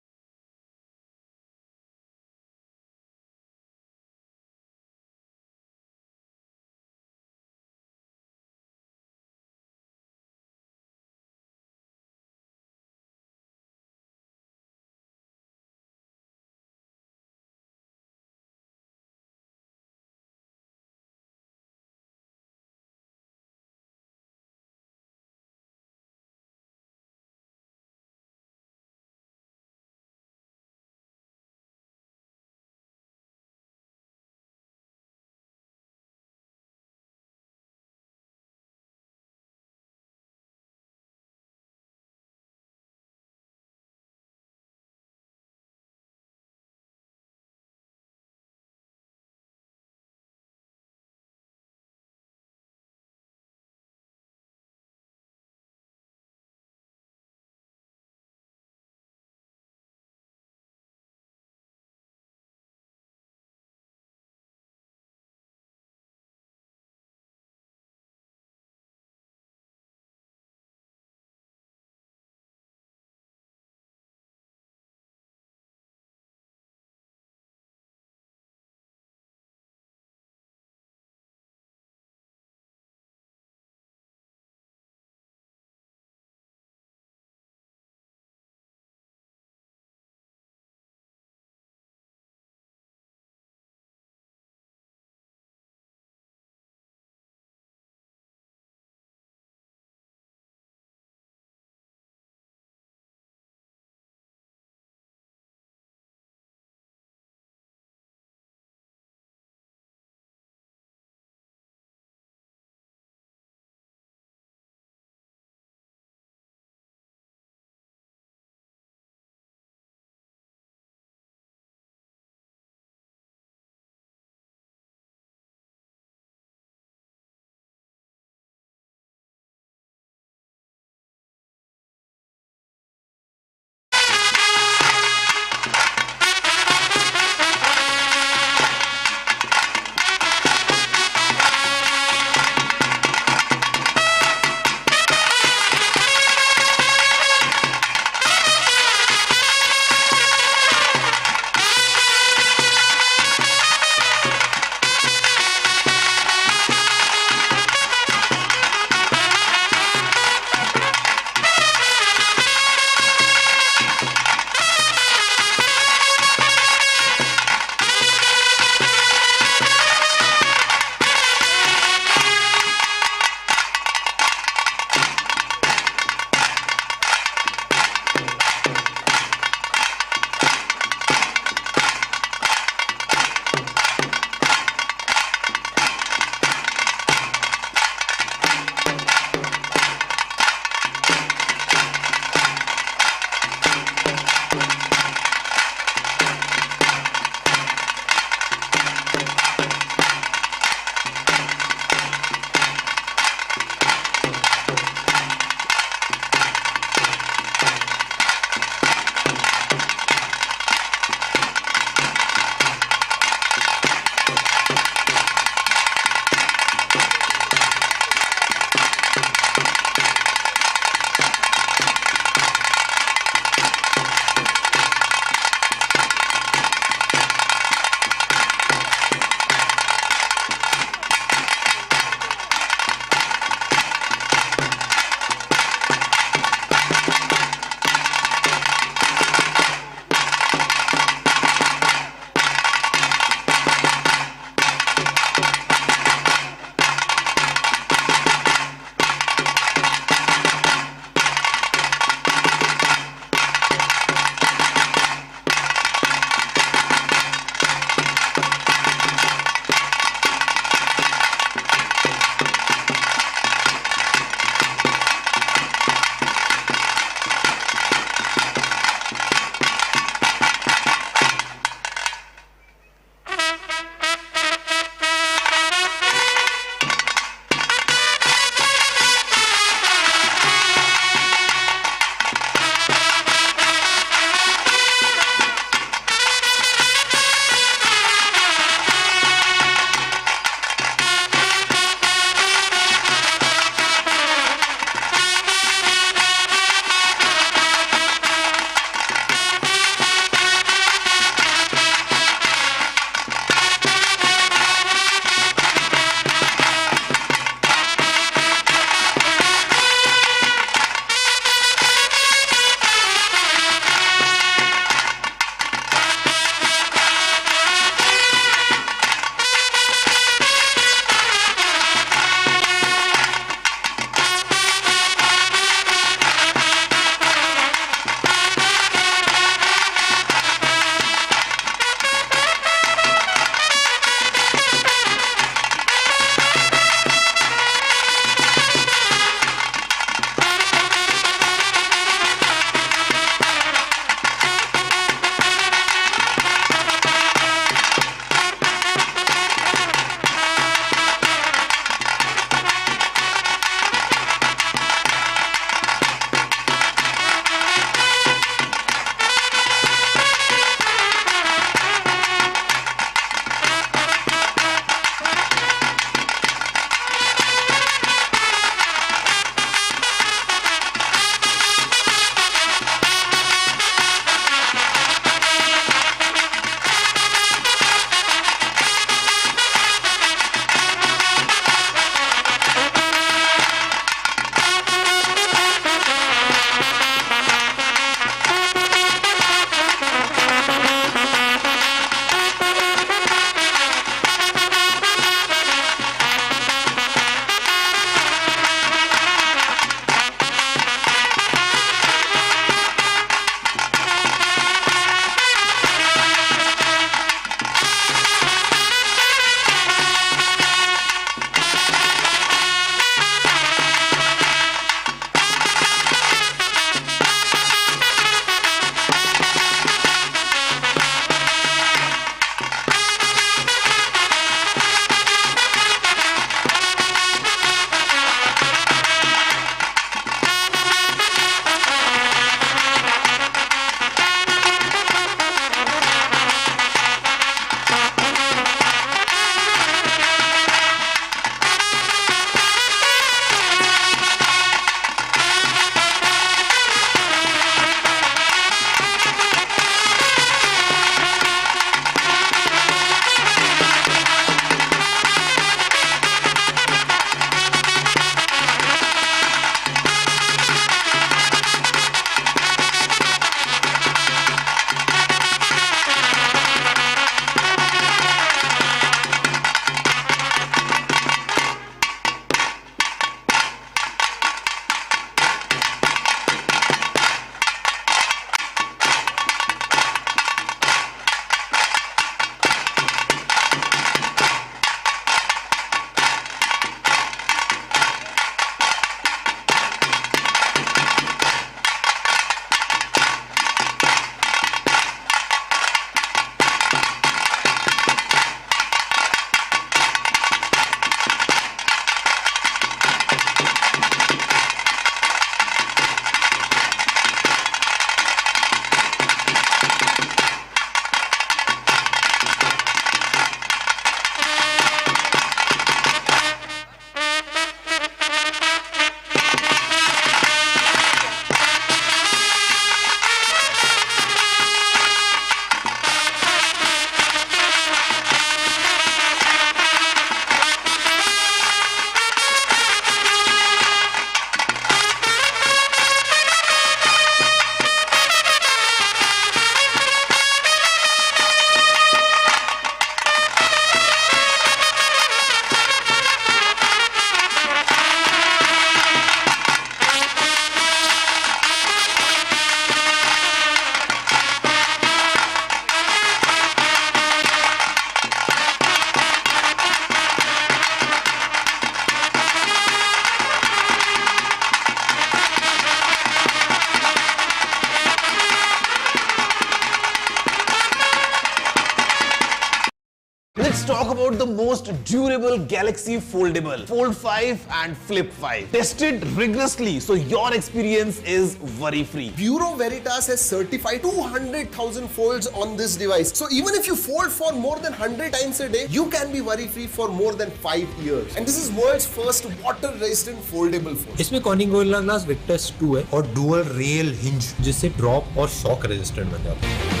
let's talk about the most durable Galaxy Foldable, Fold 5 and Flip 5. Tested rigorously, so your experience is worry-free. Bureau Veritas has certified 200,000 folds on this device. So even if you fold for more than 100 times a day, you can be worry-free for more than 5 years. And this is world's first water-resistant foldable phone. इसमें कॉर्निंग गोरिल्ला ग्लास विक्टस 2 है और डुअल रेल हिंज जिससे ड्रॉप और शॉक रेजिस्टेंट बन जाता है।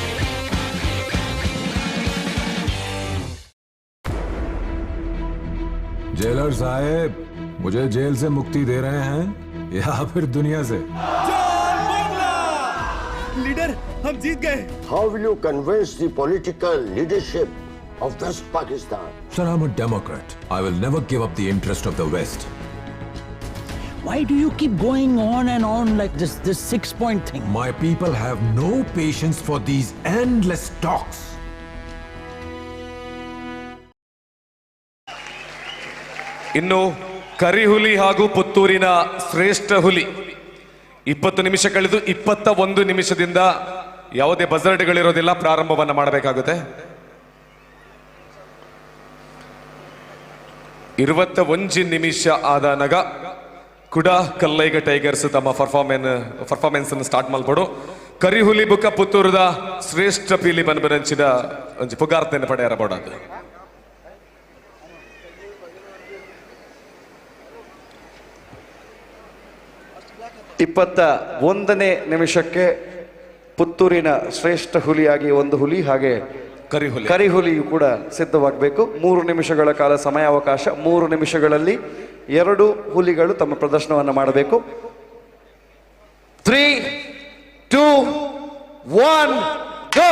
जेलर साहब, मुझे जेल से मुक्ति दे रहे हैं या फिर दुनिया से? लीडर, हम जीत गए। How will you convince the political leadership of West Pakistan? Sir, I'm a Democrat. I will never give up the interest of the West. Why do you keep going on and on like this 6-point thing? My people have no patience for these endless talks. ಇನ್ನು ಕರಿಹುಲಿ ಹಾಗೂ ಪುತ್ತೂರಿನ ಶ್ರೇಷ್ಠ ಹುಲಿ 20 ನಿಮಿಷ ಕಳೆದು 21 ನಿಮಿಷದಿಂದ ಯಾವುದೇ ಬಜರ್ಡ್ಗಳಿರೋದಿಲ್ಲ, ಪ್ರಾರಂಭವನ್ನ ಮಾಡಬೇಕಾಗುತ್ತೆ. 21 ನಿಮಿಷ ಆದ ನಗ ಕೂಡ ಕಲ್ಲೈಗ ಟೈಗರ್ಸ್ ತಮ್ಮ ಪರ್ಫಾರ್ಮೆನ್ಸ್ ಅನ್ನು ಸ್ಟಾರ್ಟ್ ಮಾಡ್ಬೋದು. ಕರಿಹುಲಿ ಬುಕ್ಕ ಪುತ್ತೂರದ ಶ್ರೇಷ್ಠ ಪೀಲಿ ಬನ್ಬರಂಚಿದ ಒಂಜಿ ಪುಗಾರ್ತನೆ ಪಡೆಯರಬೋಡದು. ಇಪ್ಪತ್ತ 1ನೇ ನಿಮಿಷಕ್ಕೆ ಪುತ್ತೂರಿನ ಶ್ರೇಷ್ಠ ಹುಲಿಯಾಗಿ ಒಂದು ಹುಲಿ ಹಾಗೆ ಕರಿಹುಲಿಯು ಕೂಡ ಸಿದ್ಧವಾಗಬೇಕು. 3 ನಿಮಿಷಗಳ ಕಾಲ ಸಮಯಾವಕಾಶ. 3 ನಿಮಿಷಗಳಲ್ಲಿ 2 ಹುಲಿಗಳು ತಮ್ಮ ಪ್ರದರ್ಶನವನ್ನು ಮಾಡಬೇಕು. 3, 2, 1 ಗೋ.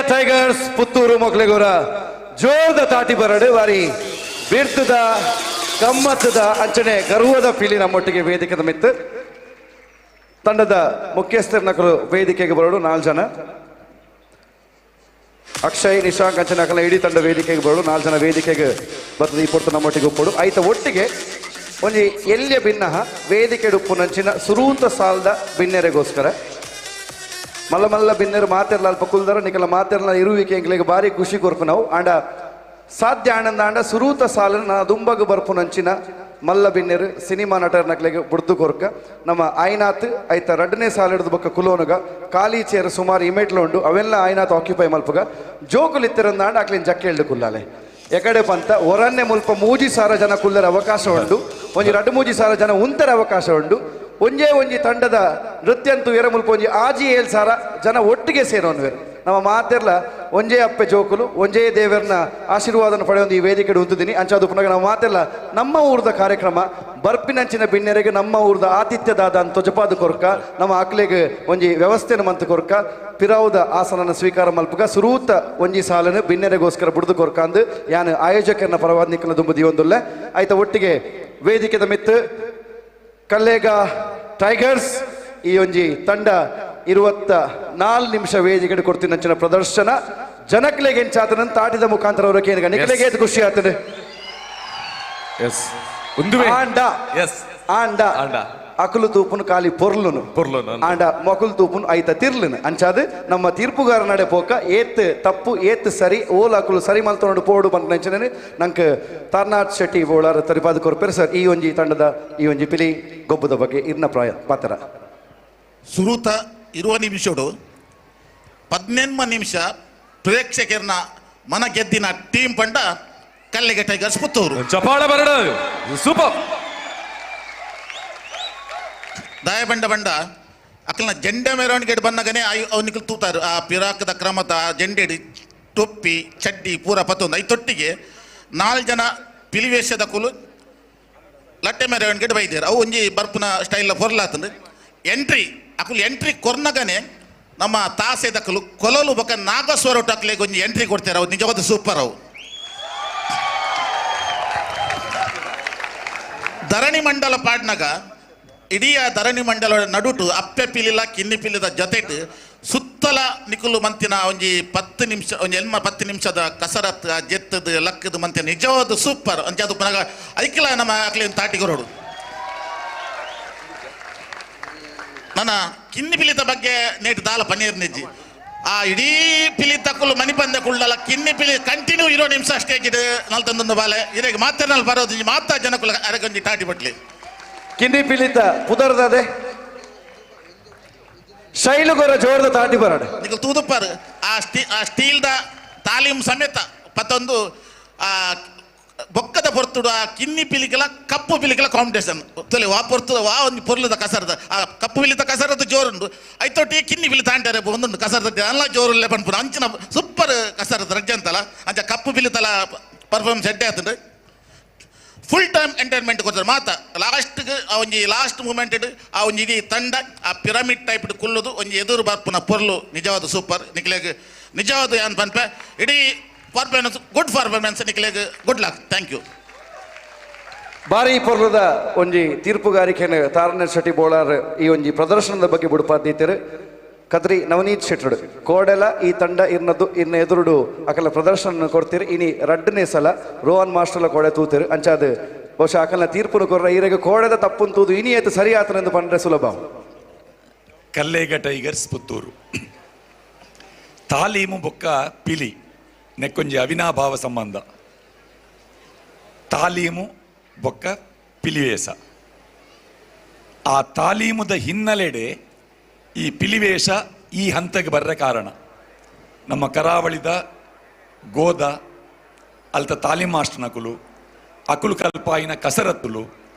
ಟೈಗರ್ಸ್ ಪುತ್ತೂರು ಮೊಕ್ಲೆಗೋರ ಜೋರದ ತಾಟಿ ಬರಡು ಬಾರಿ ಬಿರ್ತದ ಗಮ್ಮತ್ತದ ಅಂಚನೆ ಗರ್ವದ ಫೀಲಿ ನಮ್ಮೊಟ್ಟಿಗೆ ವೇದಿಕೆದ ಮಿತ್ತು ತಂಡದ ಮುಖ್ಯಸ್ಥರನಕರು ವೇದಿಕೆಗೆ ಬರೋಡು 4 ಜನ. ಅಕ್ಷಯ್ ನಿಶಾಂಕ್ ಅಂಚನೆ ಅಕಲ ಇಡೀ ತಂಡ ವೇದಿಕೆಗೆ ಬರೋಡು 4 ಜನ ವೇದಿಕೆಗೆ ಬರ್ತದೆ. ಈ ಪೊರ್ತು ನಮ್ಮೊಟ್ಟಿಗೆ ಉಪ್ಪೋಡು ಐತ ಒಟ್ಟಿಗೆ ಒಂಜಿ ಎಲ್ಯ ಭಿನ್ನಹ ವೇದಿಕೆ ಉಪ್ಪು ನಂಚಿನ ಸುರೂತ ಸಾಲದ ಭಿನ್ನೆರೆಗೋಸ್ಕರ ಮಲ್ಲ ಮಲ್ಲ ಭಿನ್ನರು ಮಾತೆರ್ಲ ಅಲ್ಪ ಕುಲ್ದರ ನಿಕಲ ಮಾತೆರ್ಲ ಇರುವಿಕೆ ಎಂಗ್ಲಿಗೆ ಭಾರಿ ಖುಷಿ ಕೊರ್ಪು ನಾವು ಆಂಡ ಸಾಧ್ಯ ಆನಂದ ಆಂಡ ಸುರೂತ ಸಾಲನ್ನು ನಾ ದುಂಬಗ ಬರ್ಪು ನಂಚಿನ ಮಲ್ಲ ಭಿನ್ನರು ಸಿನಿಮಾ ನಟರ್ನಕ್ಲೆಗೆ ಬುಡ್ದು ಕೊರ್ಕ ನಮ್ಮ ಆಯ್ನಾತ್ ಐತ 2ನೇ ಸಾಲ ಹಿಡಿದು ಬಕ್ಕ ಕುಲೋನುಗ ಖಾಲಿ ಚೇರ್ ಸುಮಾರು ಇಮೇಟ್ಲು ಉಂಡು ಅವೆಲ್ಲ ಆಯ್ನಾತ್ ಆಕ್ಯುಪೈ ಮಲ್ಪಗ ಜೋಕುಲು ಇತ್ತಿರಂದಾಂಡ ಅಕ್ಲಿನ ಜಕ್ಕೆ ಎಳ್ದು ಕುಲ್ಲಾಲೆ ಎಕಡೆ ಪಂತ ಹೊರನ್ನೆ ಮುಲ್ಪ 3 ಸಾವಿರ ಜನ ಕುಲ್ಲರ ಅವಕಾಶ ಉಂಡು ಒಂಜಿ 2-3 ಸಾವಿರ ಜನ ಉಂತರ ಅವಕಾಶ ಉಂಡು ಒಂಜಿ ತಂಡದ ನೃತ್ಯ ಅಂತೂ ಎರ ಮುಲ್ಪ ಒಂಜಿ 7 ಸಾವಿರ ಜನ ಒಟ್ಟಿಗೆ ಸೇರೋನ್ವೇರು ನಮ್ಮ ಮಾತೆರ್ಲ ಒಂಜೇ ಅಪ್ಪೆ ಜೋಕುಲು ಒಂಜೇ ದೇವರನ್ನ ಆಶೀರ್ವಾದನ ಪಡೆಯೊಂದು ಈ ವೇದಿಕೆ ಉಂತಿದ್ದೀನಿ ಅಂಚಾದು ಪುನಃ ನಮ್ಮ ಮಾತೆರ್ಲ ನಮ್ಮ ಊರದ ಕಾರ್ಯಕ್ರಮ ಬರ್ಪಿನಂಚಿನ ಬಿನ್ನೆರೆಗೆ ನಮ್ಮ ಊರದ ಆತಿಥ್ಯದಾದ ಅಂತ ಜಪಾದ ಕೊರ್ಕ ನಮ್ಮ ಅಕ್ಲೆಗೆ ಒಂಜಿ ವ್ಯವಸ್ಥೆನ ಮಂತ್ ಕೊರ್ಕ ಪಿರಾವುದ ಆಸನನ ಸ್ವೀಕಾರ ಮಲ್ಪಗ ಸುರೂತ ಒಂಜಿ ಸಾಲನು ಬಿನ್ನೆರೆಗೋಸ್ಕರ ಬುಡ್ದು ಕೊರ್ಕ ಅಂದು ಯಾನು ಆಯೋಜಕರನ್ನ ಪರವಾದ ನಿಕ್ಕನ ದುಂಬು ದಿಯೊಂದುಲ್ಲೆ ಆಯ್ತ ಒಟ್ಟಿಗೆ ವೇದಿಕೆದ ಮಿತ್ತು ಕಲ್ಲೇಗ ಟೈಗರ್ಸ್ ಈ ಒಂಜಿ ತಂಡ 24 ನಿಮಿಷ ವೇದಿಕೆ ಕೊಡ್ತೀನಿ ಅಂಚಿನ ಪ್ರದರ್ಶನ ಜನಕ್ಲೆಗೆ ಎಂಚಾತನಂತ ಆಟಿದ ಮುಖಾಂತರ ಅವರ ಕೇಂದ್ರ ನಿಕ್ಲೆಗೆ ಖುಷಿ ಆಗ್ತದೆ. ಆಂಡ ಅಕುಲು ತೂಪುನು ಖಾಲಿ ಪೊರ್ಲುನು ಆಂಡ ಮೊಕುಲು ತೂಪುನು ಐತ ತಿರ್ಲುನು ಅಂಚಾದು ನಮ್ಮ ತೀರ್ಪುಗಾರ ನಡೆ ಪೋಕ ಏತ್ ತಪ್ಪು ಏತ್ ಸರಿ ಓಲ್ ಅಕುಲು ಸರಿ ಮಲ್ತೊಂಡು ಪೋಡು ಬಂದ ನಂಚನೆ ನಂಗೆ ತಾರ್ನಾಥ್ ಶೆಟ್ಟಿ ಬೋಳಾರ ತರಿಪಾದ ಕೊರ್ಪೆರು ಸರ್ ಈ ಒಂಜಿ ತಂಡದ ಈ ಒಂಜಿ ಪಿಲಿ ಗೊಬ್ಬದ ಬಗ್ಗೆ ಇರ್ನ ಪಾತ್ರ ಸುರೂತ 20 ನಿಮಿಷಡು 18 ನಿಮಿಷ ಪ್ರೇಕ್ಷಕರನ್ನ ಮನ ಗೆದ್ದಿನ ಟೀಮ್ ಪಂಡ ಕಲ್ಲಿಗೆ ಟೈಗರ್ಸ್ ಪುತ್ತೂರು ಚಪಾಳ ಬರಡ ಸೂಪರ್ ದಾಯ ಬಂಡ ಅಕ್ಕಲ್ನ ಜೆಂಡೆ ಮೆರವಣಿಗೆ ಬಂದಾಗನೇ ಅವನಿಗೆ ತೂತಾರು ಆ ಪಿರಾಕದ ಕ್ರಮದ ಜೆಂಡೆಡಿ ಟೊಪ್ಪಿ ಚಡ್ಡಿ ಪೂರ ಪತ್ತೊಂದು ಐತೊಟ್ಟಿಗೆ 4 ಜನ ಪಿಲಿವೇಶದ ಕುಲು ಲಟ್ಟೆ ಮೆರವಣಿಗೆ ಬೈದೇರು ಅವು ಒಂಜಿ ಬರ್ಪುನ ಸ್ಟೈಲ್ ಪೊರ್ಲಾತಂದು ಎಂಟ್ರಿ ಕೊರ್ನಗನೆ ನಮ್ಮ ತಾಸೆದಕ್ಕಲು ಕೊಲಲು ಬೊಕ್ಕ ನಾಗಸ್ವರ ಟಕ್ಲೆಗೆ ಒಂಜಿ ಎಂಟ್ರಿ ಕೊಡ್ತಾರೆ ಅವು ನಿಜವಾದ ಸೂಪರ್ ಅವು ಧರಣಿ ಮಂಡಲ ಪಾಡ್ನಾಗ ಇಡೀ ಧರಣಿ ಮಂಡಲ ನಡುಟು ಅಪ್ಪೆ ಪಿಲಿಲ ಕಿನ್ನಿ ಪಿಲಿದ ಜೊತೆಟ್ ಸುತ್ತಲ ನಿಕುಲು ಮಂತಿನ ಒಂಜಿ 10 ನಿಮಿಷ ಒಂಜಿ 10 ನಿಮಿಷದ ಕಸರತ್ ಜೆತ್ತದ ಲಕ್ಕದ ಮಂತಿನ ನಿಜವಾದ ಸೂಪರ್ ಅಂಚದು ಪುನಗ ಐಕ್ಲ ನಮ್ಮ ಅಕ್ಲಿನ ತಾಟಿಗೊರೋಡು ನನ್ನ ಕಿನ್ನಿ ಪಿಲಿತ ಬಗ್ಗೆ ನೇಟು ದಾಲ ಪನ್ನೀರ್ ನಿಜ್ಜಿ ಆ ಇಡೀ ಪಿಲಿತಕ್ಕಲು ಮನಿ ಬಂದ ಕುಳ್ಳಲ್ಲ ಕಿನ್ನಿ ಪಿಲಿ ಕಂಟಿನ್ಯೂ 20 ನಿಮಿಷ ಸ್ಟೇಜ್ ಇದೆ ನಲ್ತೊಂದೊಂದು ಬಾಲೆ ಇದಾಗ ಮಾತೇನಲ್ಲಿ ಬರೋದು ಮಾತಾ ಜನಕ್ಕೂ ಅರಗೊಂಜಿ ಟಾಟಿ ಬಟ್ಲಿ ಕಿನ್ನಿ ಪಿಲಿತ ಪುದರ್ದದೆ ಶೈಲುಗೊರ ಜೋರದ ತಾಟಿ ಬರಡು ಈಗ ತೂದುಪ್ಪಾರು ಆ ಸ್ಟೀಲ್ದ ತಾಲೀಮ್ ಸಮೇತ ಪತ್ತೊಂದು ಬೊಕ್ಕದ ಪೊರ್ತುಡು ಆ ಕಿನ್ನಿ ಪಿಲಿಕೆಲ ಕಪ್ಪು ಪಿಲಿಕೆಲ ಕಾಂಪಿಟೇಷನ್ ತೊಲೆ ವಾ ಪೊರ್ತುದ ವಾ ಒಂದು ಪೊರ್ಲದ ಕಸರದ ಆ ಕಪ್ಪು ಪಿಲಿತ ಕಸರದ ಜೋರುಂಡು ಐತೊಟ್ಟಿ ಕಿನ್ನಿ ಪಿಲಿ ತಾಂಟಾರೆ ಒಂದೊಂದು ಕಸರದ ಎಲ್ಲ ಜೋರುಲ್ಲೇ ಪನ್ಪುನ ಅಂಚಿನ ಸೂಪರ್ ಕಸರದ ರಜ್ಜೆ ಅಂತಲ್ಲ ಅಂಚ ಕಪ್ಪು ಪಿಲಿತಲ ಪರ್ಫಾರ್ಮೆನ್ಸ್ ಎಡ್ಡೆ ಆತಂಡು ಫುಲ್ ಟೈಮ್ ಎಂಟರ್ಟೈನ್ಮೆಂಟ್ ಕೊಡ್ತಾರೆ ಮಾತಾ ಲಾಸ್ಟ್ಗೆ ಒಂಜಿ ಲಾಸ್ಟ್ ಮೂಮೆಂಟ್ ಆ ಒಂಜಿ ಇಡೀ ತಂಡ ಆ ಪಿರಮಿಡ್ ಟೈಪ್ ಕುಲ್ಲುದು ಒಂಜಿ ಎದುರು ಬರ್ಪುನ ಪೊರ್ಲು ನಿಜವಾದ ಸೂಪರ್ ನಿಕ್ಲೆಗೆ ನಿಜವಾದ ಏನ್ ಪನ್ಪೆ ಇಡೀ ಪರ್ಫಾರ್ಮೆನ್ಸ್ ಗುಡ್ ಪರ್ಫಾರ್ಮೆನ್ಸ್ ನಿಕ್ಲೆಗೆ ಗುಡ್ ಲಕ್ ಥ್ಯಾಂಕ್ ಯು ಬಾರಿ ಪೊರ್ಲದ ಒಂಜಿ ತೀರ್ಪುಗಾರಿಕೆನ ತಾರನಾಥ್ ಶೆಟ್ಟಿ ಬೋಳಾರ್ ಈ ಒಂಜಿ ಪ್ರದರ್ಶನದ ಬಗ್ಗೆ ಬುಡುಪಾದೀತೆರು ಕದ್ರಿ ನವನೀತ್ ಶೆಟ್ಟರು ಕೋಡೆಲ ಈ ತಂಡ ಇನ್ನ ಎದುರುಡು ಅಕಲ ಪ್ರದರ್ಶನ ಕೊಡ್ತೀರಿ ಇನಿ 2ನೇ ಸಲ ರೋಹನ್ ಮಾಸ್ಟರ್ಲ ಕೋಡೆ ತೂತಿರು ಅಂಚಾದ ಬಹುಶಃ ಅಕಲ್ನ ತೀರ್ಪುನು ಕೊರ್ರ ಈರೆಗೆ ಕೋಡೆದ ತಪ್ಪುನ್ ತೂದು ಇನಿ ಏತು ಸರಿ ಆತನೆಂದು ಪಂಡ್ರೆ ಸುಲಭ ಕಲ್ಲೇಗ ಟೈಗರ್ಸ್ ಪುತ್ತೂರು ತಾಲೀಮು ಬೊಕ್ಕ ಪಿಲಿ ನೆಕ್ಕೊಂಜಿ ಅವಿನಾಭಾವ ಸಂಬಂಧ ತಾಲೀಮು ಬೊಕ್ಕ ಪಿಲಿವೇಶ ಆ ತಾಲೀಮುದ ಹಿನ್ನೆಲೆಡೆ ಈ ಪಿಲಿವೇಶ ಈ ಹಂತಕ್ಕೆ ಬರ್ರೆ ಕಾರಣ ನಮ್ಮ ಕರಾವಳಿದ ಗೋದ ಅಲ್ತ ತಾಲೀಮ್ ಮಾಸ್ಟರ್ನಕುಲು ಅಕುಲು ಕಲ್ಪಾಯಿನ ಕಸರತ್ತುಲು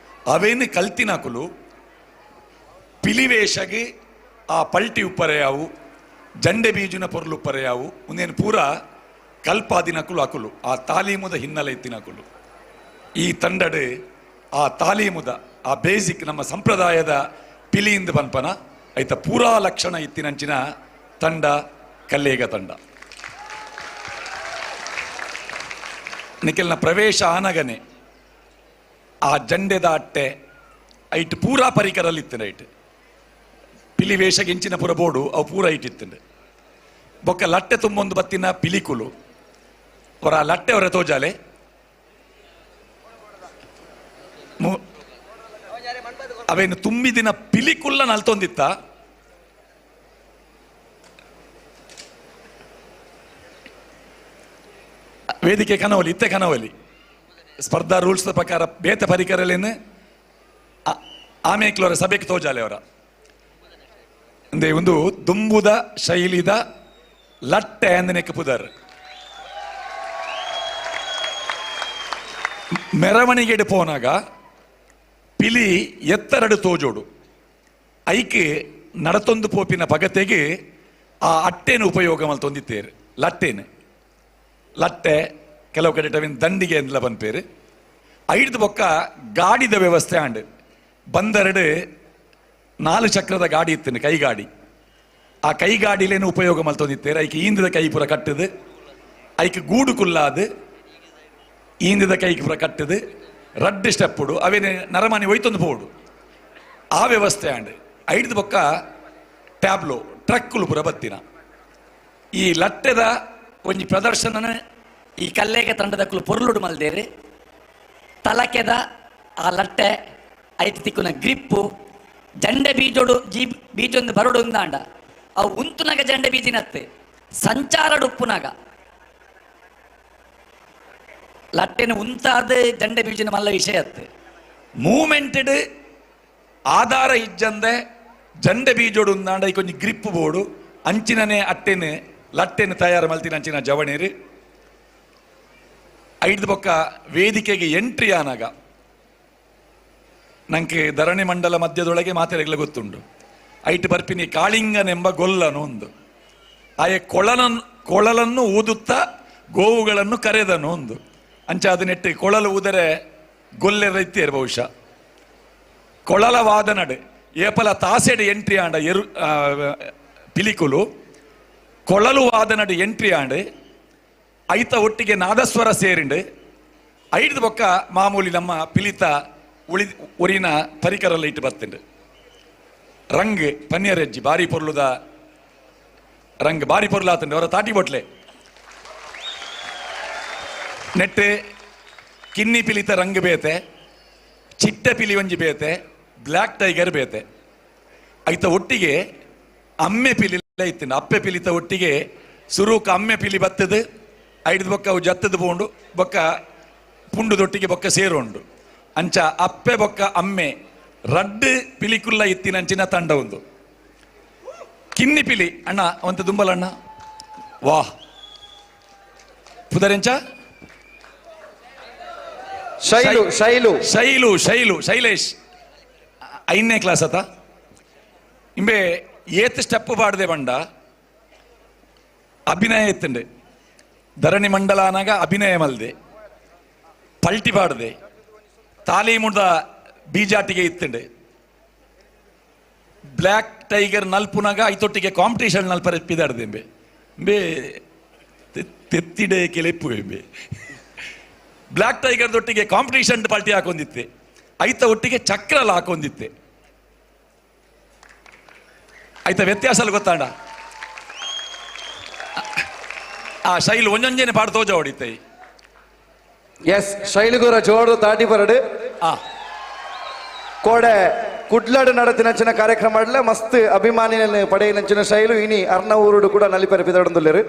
ಅವೇನು ಕಲ್ತಿನಕುಲು ಪಿಲಿವೇಶಗೆ ಆ ಪಲ್ಟಿ ಉಪ್ಪರೆಯಾವು ಜಂಡೆ ಬೀಜುನ ಪೊರ್ಲು ಉಪ್ಪರೆಯಾವು ಒಂದೇನು ಪೂರ ಕಲ್ಪಾದಿನಕುಲು ಅಕುಲು ಆ ತಾಲೀಮುದ ಹಿನ್ನೆಲೆ ಎತ್ತಿನಕುಲು ಈ ತಂಡಡೆ ಆ ತಾಲೀಮುದ ಆ ಬೇಸಿಕ್ ನಮ್ಮ ಸಂಪ್ರದಾಯದ ಪಿಲಿಯಿಂದ ಪನ್ಪನ ಐತ ಪೂರಾ ಲಕ್ಷಣ ಇತ್ತಿನಂಚಿನ ತಂಡ ಕಲ್ಲೇಗ ತಂಡ ನಿಖಿಲ್ನ ಪ್ರವೇಶ ಆನಗನೆ ಆ ಜಂಡೆದ ಅಟ್ಟೆ ಐಟ್ ಪೂರಾ ಪರಿಕರಲ್ಲಿ ಇತ್ತಂಡೆ ಐಟ್ ಪಿಲಿ ವೇಷಗೆ ಇಂಚಿನ ಪುರ ಬೋಡು ಅವು ಪೂರ ಇಟ್ಟಿತ್ತಂಡೆ ಬೊಕ್ಕ ಲಟ್ಟೆ ತುಂಬೊಂದು ಬತ್ತಿನ ಪಿಲಿಕುಲು ಅವರ ಲಟ್ಟೆ ಅವರ ತೋಜಾಲೆ ಅವೇನು ತುಂಬಿದಿನ ಪಿಲಿಕುಲ್ಲ ನಲ್ತೊಂದಿತ್ತ ವೇದಿಕೆ ಕನವಲಿ ಇತ್ತೆ ಕನವಲಿ ಸ್ಪರ್ಧಾ ರೂಲ್ಸ್ ಪ್ರಕಾರ ಬೇತ ಪರಿಕರಲೇನು ಆಮೇಕ್ಲವರ ಸಭೆಗೆ ತೋಜಾಲೆ ಅವರ ಅಂದೆ ಒಂದು ದುಂಬುದ ಶೈಲಿದ ಲಟ್ಟೆ ಅಂದನೆಕ್ ಪುದರ್ ಮೆರವಣಿಗೆಡು ಪೋನಾಗ ಪಿಲಿ ಎತ್ತರಡು ತೋಜೋಡು ಐಕೆ ನಡತೊಂದು ಪೋಪಿನ ಪಗತೆಗೆ ಆ ಅಟ್ಟೆನ ಉಪಯೋಗ ಮಲ್ತೊಂದಿತ್ತೇರು ಲಟ್ಟೆನೆ ಲಟ್ಟೆ ಕೆಲವು ಕಡೆ ಟವಿನ ದಂಡಿಗೆ ಅಂದಲ ಬಂದ್ಪೇರು ಐದು ಬೊಕ್ಕ ಗಾಡಿದ ವ್ಯವಸ್ಥೆ ಆಂಡ್ ಬಂದೆರಡು 4 ಚಕ್ರದ ಗಾಡಿ ಇತ್ತೇನೆ ಕೈಗಾಡಿ ಆ ಕೈಗಾಡಿಲೇನು ಉಪಯೋಗ ಮಲ್ತೊಂದಿತ್ತೇರು ಐಕೆ ಈಂದದ ಕೈ ಪುರ ಕಟ್ಟದು ಐಕೆ ಗೂಡು ಕುಲ್ಲಾದು ಈಂದದ ಕೈಗೆ ಪುರ ಕಟ್ಟದು ರಡ್ಡು ಸ್ಟೆಪ್ಪುಡು ಅವೇನೆ ನರಮನೆ ಒಯ್ತೊಂದು ಪೋಡು ಆ ವ್ಯವಸ್ಥೆ ಆಂಡ್ ಐದು ಬೊಕ್ಕ ಟ್ಯಾಬ್ಲೋ ಟ್ರಕ್ಕುಲು ಪುರ ಬತ್ತಿನ ಈ ಲಟ್ಟೆದ ಒಂಜಿ ಪ್ರದರ್ಶನ ಈ ಕಲ್ಲೆಗೆ ತಂಡದಕ್ಕಲು ಪೊರ್ಲುಡು ಮಲ್ದೇರಿ ತಲಕೆದ ಆ ಲಟ್ಟೆ ಐತಿ ತಿಕ್ಕುನ ಗ್ರಿಪ್ಪು ಜಂಡೆ ಬೀಜೋಡು ಬೀಜೊಂದು ಬರೋಡು ಉಂದಾಂಡ ಅವು ಉಂತುನಾಗ ಜಂಡೆ ಬೀಜಿನತ್ತೆ ಸಂಚಾರಡು ಉಪ್ಪುನಾಗ ಲಟ್ಟೆನ ಉಂತಾದ ಜಂಡೆ ಬೀಜಿನ ಮಲ್ಲ ವಿಷಯ ಅತ್ತೆ ಮೂಮೆಂಟೆಡ್ ಆಧಾರ ಇಜ್ಜಂದೆ ಜಂಡೆ ಬೀಜೋಡು ಉಂದಾಂಡ ಈ ಕೊಂಚ ಗ್ರಿಪ್ ಬೋಡು ಅಂಚಿನನೆ ಅಟ್ಟೆನೆ ಲಟ್ಟೆನ ತಯಾರು ಮಲ್ತಿನ ಅಂಚಿನ ಜವಣೇರಿ ಐದು ಬೊಕ್ಕ ವೇದಿಕೆಗೆ ಎಂಟ್ರಿ ಆನಾಗ ನಂಗೆ ಧರಣಿ ಮಂಡಲ ಮಧ್ಯದೊಳಗೆ ಮಾತೆರೆಗಳ ಗೊತ್ತುಂಡು ಐಟ್ ಬರ್ಪಿನಿ ಕಾಳಿಂಗನೆಂಬ ಗೊಲ್ಲನು ಒಂದು ಆಯೆ ಕೊಳಲನ್ನು ಊದುತ್ತಾ ಗೋವುಗಳನ್ನು ಕರೆದನು ಒಂದು ಅಂಚ ಅದನ್ನೆಟ್ಟು ಕೊಳಲು ಊದರೆ ಗೊಲ್ಲೆ ರೈತೇರು ಬಹುಶಃ ಕೊಳಲ ವಾದನಡು ಏಪಲ ತಾಸೆಡು ಎಂಟ್ರಿ ಆಂಡ ಪಿಲಿಕುಲು ಕೊಳಲು ವಾದನಡು ಎಂಟ್ರಿ ಆಂಡು ಐತ ಒಟ್ಟಿಗೆ ನಾದಸ್ವರ ಸೇರಿಂಡು ಐದು ಬೊಕ್ಕ ಮಾಮೂಲಿ ನಮ್ಮ ಪಿಲಿತ ಒರಿನ ಪರಿಕರಲ್ಲ ಇಟ್ಟು ಬರ್ತಂಡು ರಂಗ್ ಪನ್ನಿಯರೆಜ್ಜಿ ಬಾರಿ ಪೊರ್ಲುದ ರಂಗ್ ಬಾರಿ ಪೊರ್ಲಾತಂಡು ಅವರ ತಾಟಿ ಬೊಟ್ಲೆ ನೆಟ್ಟು ಕಿನ್ನಿ ಪಿಲಿತ ರಂಗ್ ಬೇತೆ ಚಿಟ್ಟೆ ಪಿಲಿ ಒಂಜಿ ಬೇತೆ ಬ್ಲ್ಯಾಕ್ ಟೈಗರ್ ಬೇತೆ ಐತ ಒಟ್ಟಿಗೆ ಅಮ್ಮೆ ಪಿಲಿ ಇತ್ತಂಡು ಅಪ್ಪೆ ಪಿಲಿತ ಒಟ್ಟಿಗೆ ಸುರೂಕ ಅಮ್ಮೆ ಪಿಲಿ ಬತ್ತದು ಐದು ಬೊಕ್ಕ ಅವು ಜತ್ತದು ಪೋಂಡು ಬೊಕ್ಕ ಪುಂಡುದೊಟ್ಟಿಗೆ ಬೊಕ್ಕ ಸೇರುಂಡು ಅಂಚ ಅಪ್ಪೆ ಬೊಕ್ಕ ಅಮ್ಮೆ ರಡ್ಡು ಪಿಲಿಕುಲ್ಲ ಇತ್ತಿನಂಚಿನ ತಂಡ ಒಂದು ಕಿನ್ನಿ ಪಿಲಿ ಅಣ್ಣ ಒಂತ ದುಂಬಲಣ್ಣ ವಾಹ್ ಪುದರೆಂಚ ಶೈಲು ಶೈಲು ಶೈಲು ಶೈಲು ಶೈಲೇಶ್ 5ನೇ ಕ್ಲಾಸ್ ಅತ ಇಂಬೆ ಏತ್ ಸ್ಟೆಪ್ ಪಾಡದೆ ಬಂಡ ಅಭಿನಯ ಎತ್ತಂಡೆ ಧರಣಿ ಮಂಡಲ ಅನಾಗ ಅಭಿನಯ ಮಲ್ದೆ ಪಲ್ಟಿ ಪಾಡದೆ ತಾಲೀಮುದ ಬೀಜಾಟಿಗೆ ಇತ್ತಂಡೆ ಬ್ಲ್ಯಾಕ್ ಟೈಗರ್ ನಲ್ಪುನಾಗ ಐತೊಟ್ಟಿಗೆ ಕಾಂಪಿಟೇಷನ್ ನಲ್ಪರ ಎಪ್ಪಿದಾಡ್ದೆ ಬೇ ತೆತ್ತಿಡೆ ಕೆಲೆಪ್ಪು ಎಂಬೆ ಬ್ಲ್ಯಾಕ್ ಟೈಗರ್ ದೊಟ್ಟಿಗೆ ಕಾಂಪಿಟೇಷನ್ ಪಾರ್ಟಿ ಹಾಕೊಂಡಿತ್ತೆ ಐತ ಒಟ್ಟಿಗೆ ಚಕ್ರಲ್ಲ ಹಾಕೊಂಡಿತ್ತೆ ಐತ ವ್ಯತ್ಯಾಸ ಗೊತ್ತಾಂಡ ಆ ಶೈಲು ಒಂಜೊಂಜೇನೆ ಪಾಡು ತೋಜ ಹೊಡಿತೆ ಎಸ್ ಶೈಲಿಗೂರ ಜೋಡು ತಾಟಿ ಬರಡು ಕೋಡೆ ಕುಡ್ಲಾಡು ನಡತಿನಂಚಿನ ಕಾರ್ಯಕ್ರಮ ಆಡ್ಲೆ ಮಸ್ತ್ ಅಭಿಮಾನಿನ ಪಡೆಯಿನಂಚಿನ ಶೈಲು ಇನಿ ಅರ್ನ ಊರುಡು ಕೂಡ ನಲಿಪರಿ ಪಿದಾಡೊಂದುಲ್ಲೆರು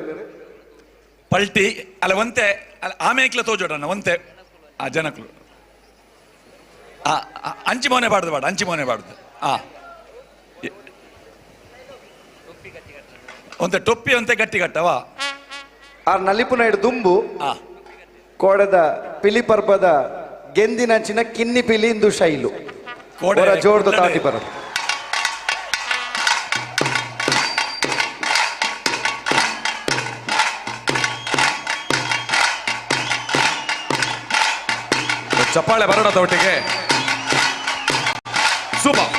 ಪಲ್ಟಿ ಅಲ್ಲ ಒಂತೆ ಆಮೇಕ್ಲ ತೋಜೋಡಣ್ಣ ಒಂತೆ ಆ ಜನಕ್ಲು ಅಂಚಿ ಮೋನೆ ಬಾಡ್ದು ಬಾಡ ಅಂಚಿ ಮೋನೆ ಬಾಡ್ದು ಒಂತೆ ಟೊಪ್ಪಿ ಒಂತೆ ಗಟ್ಟಿ ಗಟ್ಟವಾ ಆ ನಲಿಪು ನೈಡು ದುಂಬು ಕೋಡದ ಪಿಲಿ ಪರ್ಬದ ಗೆಂದಿನಂಚಿನ ಕಿನ್ನಿ ಪಿಲಿ ಇಂದು ಶೈಲು ಕೋಡ ಜೋಡ್ದು ತಾಟಿ ಬರೋದು ಚಪ್ಪಾಳೆ ಬರೋಣ ಒಟ್ಟಿಗೆ ಸೂಪರ್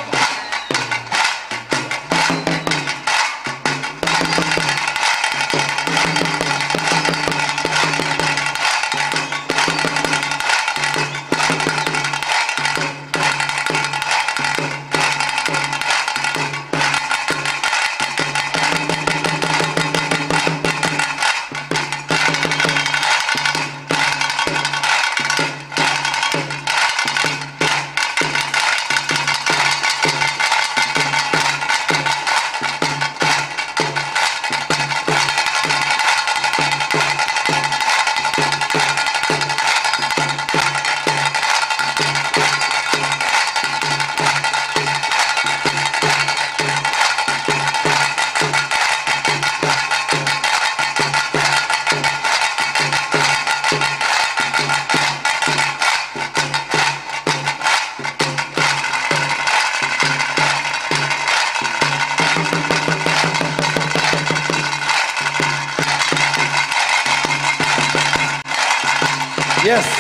ಎಸ್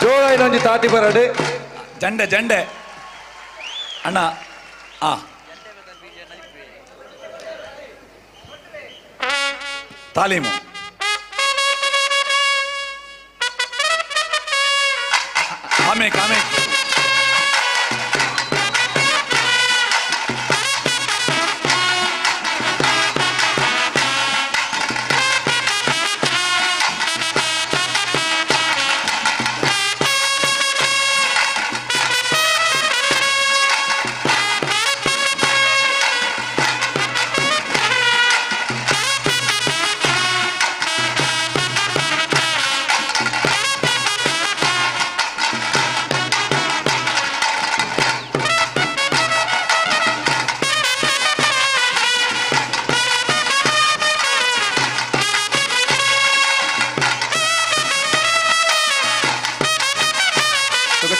ಜೋಳ ಇನ್ನೊಂದು ತಾಟಿ ಬರಡು ಜಂಡೆ ಜಂಡೆ ಅಣ್ಣ ಆ ತಾಲೀಮು ಆಮೇಕ್ ಆಮೇಕ್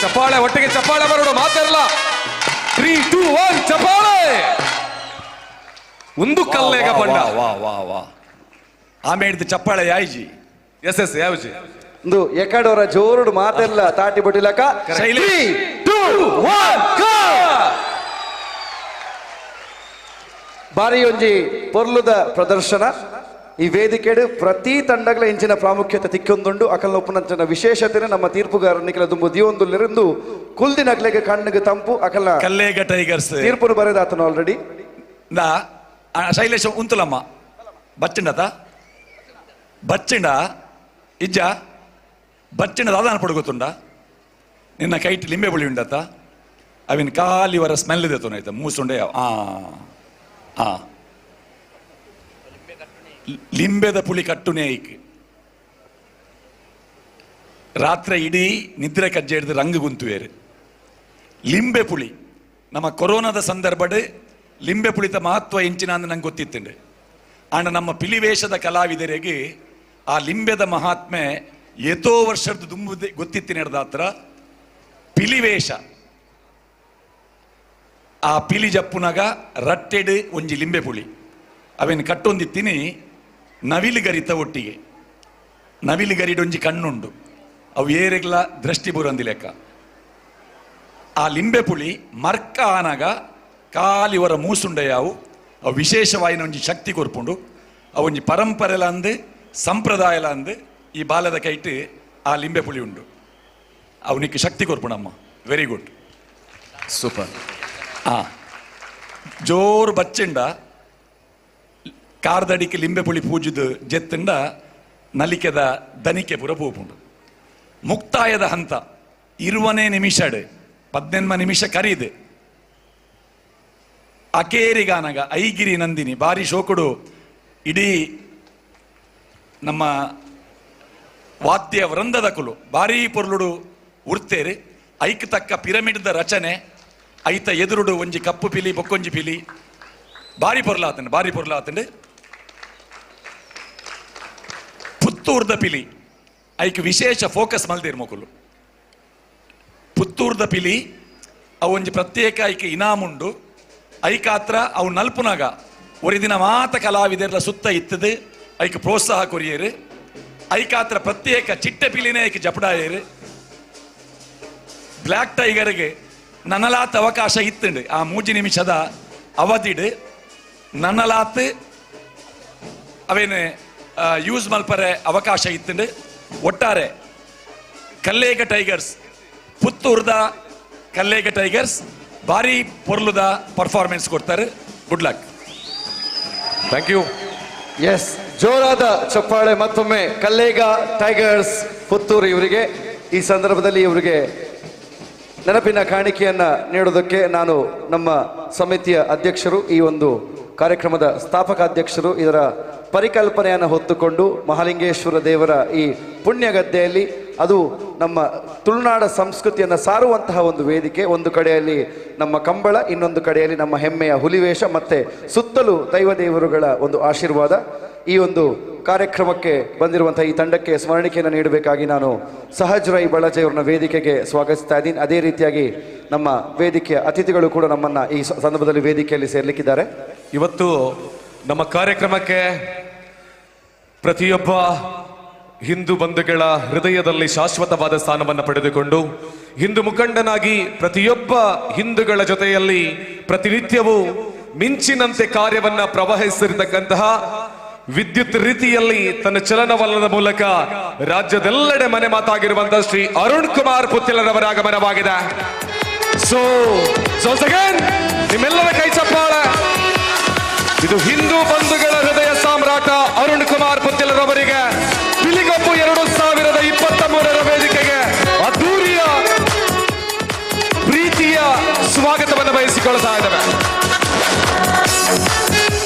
ಚಪ್ಪಾಳೆ ಒಟ್ಟಿಗೆ ಚಪ್ಪಾಳೆ ಬರೋಡು ಮಾತಾಡಲ್ಲ 3 2 1 ಚಪ್ಪಾಳೆ ಒಂದು ಕಲ್ಲೇಗ ಬಂಡ ವಾ ವಾ ವಾ ಆಮೇಲೆ ಚಪ್ಪಾಳೆ ಯಾಯ್ಜಿ ಎಸ್ ಎಸ್ ಯಾವ್ಜಿ ಒಂದು ಎಕಡವರ ಜೋರುಡು ಮಾತೆಲ್ಲ ತಾಟಿ ಬಟ್ಟಿಲಕ 3 2 1 ಬಾರಿ ಒಂಜಿ ಪೊರ್ಲುದ ಪ್ರದರ್ಶನ ಈ ವೇದಿಕೆಡು ಪ್ರತಿ ತಂಡಗಳ ಇಂಚಿನ ಪ್ರಾಮುಖ್ಯತೆ ತಿಕ್ಕೊಂದುಂಡು ಅಕಲ್ನ ಒಪ್ಪುನಂಚಿನ ವಿಶೇಷತೆನೆ ನಮ್ಮ ತೀರ್ಪುಗಾರನಿಕಲ ದುಂಬು ದಿಯೊಂದುಲ್ಲಿರಂದು ಕುಲ್ದಿನಗ್ಲೆಗೆ ಕಣ್ಣಿಗೆ ತಂಪು ಅಕಲ್ನ ಕಲ್ಲೇಗ ಟೈಗರ್ಸ್ ತೀರ್ಪುನು ಬರೆದಾತನು ಆಲ್ರೆಡಿ ನಾ ಶೈಲೇಶ್ ಉಂತುಲಮ್ಮ ಬಚ್ಚಿಂಡತ ಬಚ್ಚಿಂಡ ಇಜ್ಜ ಬಚ್ಚಿಂಡ ದಾದಾನ ಪಡುಗುತ್ತುಂಡ ನಿನ್ನ ಕೈಟ್ ಲಿಂಬೆ ಬುಳಿ ಉಂಡತ ಅವಿನ ಕಾಲಿವರ ಸ್ಮೆಲ್ ದೇತೋನಾಯ್ತ ಮೂಸುಂಡೆ ಆ ಲಿಂಬೆದ ಪುಳಿ ಕಟ್ಟುನೇ ಐಕ್ ರಾತ್ರಿ ಇಡೀ ನಿದ್ರೆ ಕಜ್ಜೆ ಹಿಡಿದು ರಂಗು ಗುಂತುವೇರು ಲಿಂಬೆ ಪುಳಿ ನಮ್ಮ ಕೊರೋನಾದ ಸಂದರ್ಭಡ್ ಲಿಂಬೆ ಪುಳಿತ ಮಹತ್ವ ಎಂಚಿನ ಅಂದ್ರೆ ನಂಗೆ ಗೊತ್ತಿತ್ತಂಡು ಆಂಡ ನಮ್ಮ ಪಿಲಿವೇಷದ ಕಲಾವಿದರಿಗೆ ಆ ಲಿಂಬೆದ ಮಹಾತ್ಮೆ ಎತೋ ವರ್ಷದ ದುಂಬುದೆ ಗೊತ್ತಿತ್ತಿನ ಹತ್ರ ಪಿಲಿವೇಷ ಆ ಪಿಲಿ ಜಪ್ಪುನಾಗ ರಟ್ಟೆಡ್ ಒಂಜಿ ಲಿಂಬೆ ಪುಳಿ ಅವೇನು ಕಟ್ಟೊಂದಿತ್ತೀನಿ ನವಿಲುಗರಿತ ಒಟ್ಟಿಗೆ ನವಿಲುಗರಿಡೊಂಜಿ ಕಣ್ಣುಂಡು ಅವು ಏರೆಗ್ಲ ದೃಷ್ಟಿ ಬುರಂದಿ ಲೆಕ್ಕ ಆ ಲಿಂಬೆ ಪುಳಿ ಮರ್ಕ ಆನಾಗ ಕಾಲಿವರ ಮೂಸುಂಡೆಯಾವು ಅವು ವಿಶೇಷವಾಯಿನ ಒಂಜಿ ಶಕ್ತಿ ಕೊರ್ಪುಂಡು ಅವೊಂಜಿ ಪರಂಪರೆಲ ಅಂದು ಸಂಪ್ರದಾಯಲ ಅಂದು ಈ ಬಾಲದ ಕೈಟ್ ಆ ಲಿಂಬೆ ಪುಳಿ ಉಂಡು ಅವನಿಗೆ ಶಕ್ತಿ ಕೊರ್ಪುಣಮ್ಮ ವೆರಿ ಗುಡ್ ಸೂಪರ್ ಜೋರು ಬಚ್ಚಿಂಡ ಕಾರ್ದಡಿಕೆ ಲಿಂಬೆ ಪುಳಿ ಪೂಜದ ಜೆತ್ತಂಡ ನಲಿಕೆದ ದನಿಕೆ ಪುರ ಪೂಪುಂಡು ಮುಕ್ತಾಯದ ಹಂತ 20ನೇ ನಿಮಿಷಡ್ 18 ನಿಮಿಷ ಕರೀದು ಅಕೇರಿಗಾನಗ ಐಗಿರಿ ನಂದಿನಿ ಬಾರಿ ಶೋಕುಡು ಇಡೀ ನಮ್ಮ ವಾದ್ಯ ವೃಂದದ ಕುಲು ಬಾರಿ ಪೊರ್ಲುಡು ಉರ್ತೇರಿ ಐಕ್ ತಕ್ಕ ಪಿರಮಿಡ್ದ ರಚನೆ ಐತ ಎದುರುಡು ಒಂಜಿ ಕಪ್ಪು ಪಿಲಿ ಬೊಕ್ಕೊಂಜಿ ಪಿಲಿ ಬಾರಿ ಪೊರ್ಲಾತಂಡು ಪುತ್ತೂರ್ದ ಪಿಲಿ ಐಕ್ ವಿಶೇಷ ಫೋಕಸ್ ಮಲ್ದೇರ್ ಮೊಕುಲು ಪುತ್ತೂರ್ದ ಪಿಲಿ ಅವೊಂಜಿ ಪ್ರತ್ಯೇಕ ಐಕ್ ಇನಾಮುಂಡು ಐಕಾತ್ರ ಅವು ನಲ್ಪುನಾಗ ಒರಿ ದಿನ ಮಾತ ಕಲಾವಿದರ ಸುತ್ತ ಇತ್ತದು ಐಕ್ ಪ್ರೋತ್ಸಾಹ ಕೊರಿಯೇರು ಐಕಾತ್ರ ಪ್ರತ್ಯೇಕ ಚಿಟ್ಟೆ ಪಿಲಿನೇ ಐಕ್ ಜಪಡಾಯೇರು ಬ್ಲ್ಯಾಕ್ ಟೈಗರ್ಗೆ ನನಲಾತ್ ಅವಕಾಶ ಇತ್ತುಂಡು ಆ 3 ನಿಮಿಷದ ಅವಧಿಡ್ ನನಲಾತ್ ಅವೇನು ಯೂಸ್ ಮಲ್ಪರೆ ಅವಕಾಶ ಇತ್ತುಂಡು ಒಟ್ಟಾರೆ ಕಲ್ಲೇಗ ಟೈಗರ್ಸ್ ಪುತ್ತೂರ್ದ ಕಲ್ಲೇಗ ಟೈಗರ್ಸ್ ಭಾರಿ ಪೊರ್ಲುದ ಪರ್ಫಾರ್ಮೆನ್ಸ್ ಕೊಡ್ತಾರೆ good luck thank you yes ಜೋರಾದ ಚಪ್ಪಾಳೆ ಮತ್ತೊಮ್ಮೆ ಕಲ್ಲೇಗ ಟೈಗರ್ಸ್ ಪುತ್ತೂರು ಇವರಿಗೆ ಈ ಸಂದರ್ಭದಲ್ಲಿ ಇವರಿಗೆ ನೆನಪಿನ ಕಾಣಿಕೆಯನ್ನ ನೀಡೋದಕ್ಕೆ ನಾನು ನಮ್ಮ ಸಮಿತಿಯ ಅಧ್ಯಕ್ಷರು ಈ ಒಂದು ಕಾರ್ಯಕ್ರಮದ ಸ್ಥಾಪಕ ಅಧ್ಯಕ್ಷರು ಇದರ ಪರಿಕಲ್ಪನೆಯನ್ನು ಹೊತ್ತುಕೊಂಡು ಮಹಾಲಿಂಗೇಶ್ವರ ದೇವರ ಈ ಪುಣ್ಯಗದ್ದೆಯಲ್ಲಿ ಅದು ನಮ್ಮ ತುಳುನಾಡ ಸಂಸ್ಕೃತಿಯನ್ನು ಸಾರುವಂತಹ ಒಂದು ವೇದಿಕೆ. ಒಂದು ಕಡೆಯಲ್ಲಿ ನಮ್ಮ ಕಂಬಳ, ಇನ್ನೊಂದು ಕಡೆಯಲ್ಲಿ ನಮ್ಮ ಹೆಮ್ಮೆಯ ಹುಲಿವೇಷ, ಮತ್ತೆ ಸುತ್ತಲೂ ದೈವ ದೇವರುಗಳ ಒಂದು ಆಶೀರ್ವಾದ. ಈ ಒಂದು ಕಾರ್ಯಕ್ರಮಕ್ಕೆ ಬಂದಿರುವಂತಹ ಈ ತಂಡಕ್ಕೆ ಸ್ಮರಣಿಕೆಯನ್ನು ನೀಡಬೇಕಾಗಿ ನಾನು ಸಹಜ್ ರೈ ಬಳಜೆ ಅವರನ್ನ ವೇದಿಕೆಗೆ ಸ್ವಾಗತಿಸ್ತಾ ಇದ್ದೀನಿ. ಅದೇ ರೀತಿಯಾಗಿ ನಮ್ಮ ವೇದಿಕೆಯ ಅತಿಥಿಗಳು ಕೂಡ ನಮ್ಮನ್ನ ಈ ಸಂದರ್ಭದಲ್ಲಿ ವೇದಿಕೆಯಲ್ಲಿ ಸೇರ್ಲಿಕ್ಕಿದ್ದಾರೆ. ಇವತ್ತು ನಮ್ಮ ಕಾರ್ಯಕ್ರಮಕ್ಕೆ ಪ್ರತಿಯೊಬ್ಬ ಹಿಂದೂ ಬಂಧುಗಳ ಹೃದಯದಲ್ಲಿ ಶಾಶ್ವತವಾದ ಸ್ಥಾನವನ್ನು ಪಡೆದುಕೊಂಡು ಹಿಂದೂ ಮುಖಂಡನಾಗಿ ಪ್ರತಿಯೊಬ್ಬ ಹಿಂದೂಗಳ ಜೊತೆಯಲ್ಲಿ ಪ್ರತಿನಿತ್ಯವೂ ಮಿಂಚಿನಂತೆ ಕಾರ್ಯವನ್ನ ಪ್ರವಹಿಸಿರ್ತಕ್ಕಂತಹ ವಿದ್ಯುತ್ ರೀತಿಯಲ್ಲಿ ತನ್ನ ಚಲನವಲನದ ಮೂಲಕ ರಾಜ್ಯದೆಲ್ಲೆಡೆ ಮನೆ ಮಾತಾಗಿರುವಂತಹ ಶ್ರೀ ಅರುಣ್ ಕುಮಾರ್ ಪುತ್ತಿಲರವರ ಆಗಮನವಾಗಿದೆ. ಸೊ ನಿಮ್ಮೆಲ್ಲರ ಕೈ ಚಪ್ಪಾಳ. ಇದು ಹಿಂದೂ ಬಂಧುಗಳ ಹೃದಯ ಸಾಮ್ರಾಟ ಅರುಣ್ ಕುಮಾರ್ ಪುತ್ತಿಲರವರಿಗೆ ಪಿಲಿಗೊಪ್ಪು 2023 ವೇದಿಕೆಗೆ ಅದ್ದೂರಿಯ ಪ್ರೀತಿಯ ಸ್ವಾಗತವನ್ನು ಬಯಸಿಕೊಳ್ತಾ ಇದ್ದೇವೆ.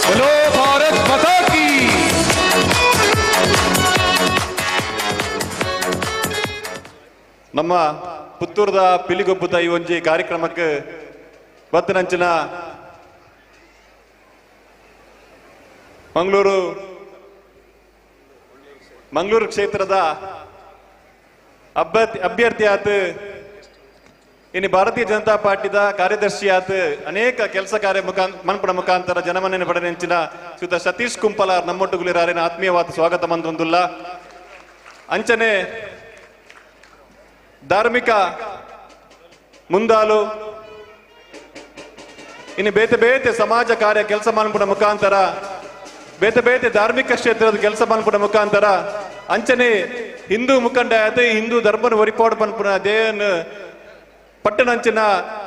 बोलो भारत माता की. ನಮ್ಮ ಪುತ್ತೂರದ ಪಿಲಿಗೊಬ್ಬುದ ಈ ಒಂಜಿ ಕಾರ್ಯಕ್ರಮಕ್ಕೆ ಬತ್ತನಂಚಿನ ಮಂಗಳೂರು ಕ್ಷೇತ್ರದ ಅಭ್ಯರ್ಥಿ ಆತ ಇನ್ನು ಭಾರತೀಯ ಜನತಾ ಪಾರ್ಟಿದ ಕಾರ್ಯದರ್ಶಿ ಆತ ಅನೇಕ ಕೆಲಸ ಕಾರ್ಯ ಮನ್ಪಡ ಮುಖಾಂತರ ಜನಮನ್ನಣೆ ಪಡೆನೆಂಚಿನ ಶ್ರೀಯುತ ಸತೀಶ್ ಕುಂಪಲಾರ್ ನಮ್ಮೊಟ್ಟುಗುಲಿರಾರಿನ ಆತ್ಮೀಯವಾದ ಸ್ವಾಗತ ಮಂದೊಂದುಲ್ಲ. ಅಂಚನೆ ಧಾರ್ಮಿಕ ಮುಂದಾಲು ಇನ್ನು ಬೇತೆ ಬೇತೆ ಸಮಾಜ ಕಾರ್ಯ ಕೆಲಸ ಮನ್ಪಡ ಮುಖಾಂತರ ಬೇತೆ ಬೇತೆ ಧಾರ್ಮಿಕ ಕ್ಷೇತ್ರದ ಕೆಲಸ ಮನ್ಪಡ ಮುಖಾಂತರ ಅಂಚನೆ ಹಿಂದೂ ಮುಖಂಡ ಆತ ಹಿಂದೂ ಧರ್ಮನ ಒರಿಪಾಡು ಪನ್ಪುನ ದೇವನ ಪಟ್ಟಣಂಚಿನ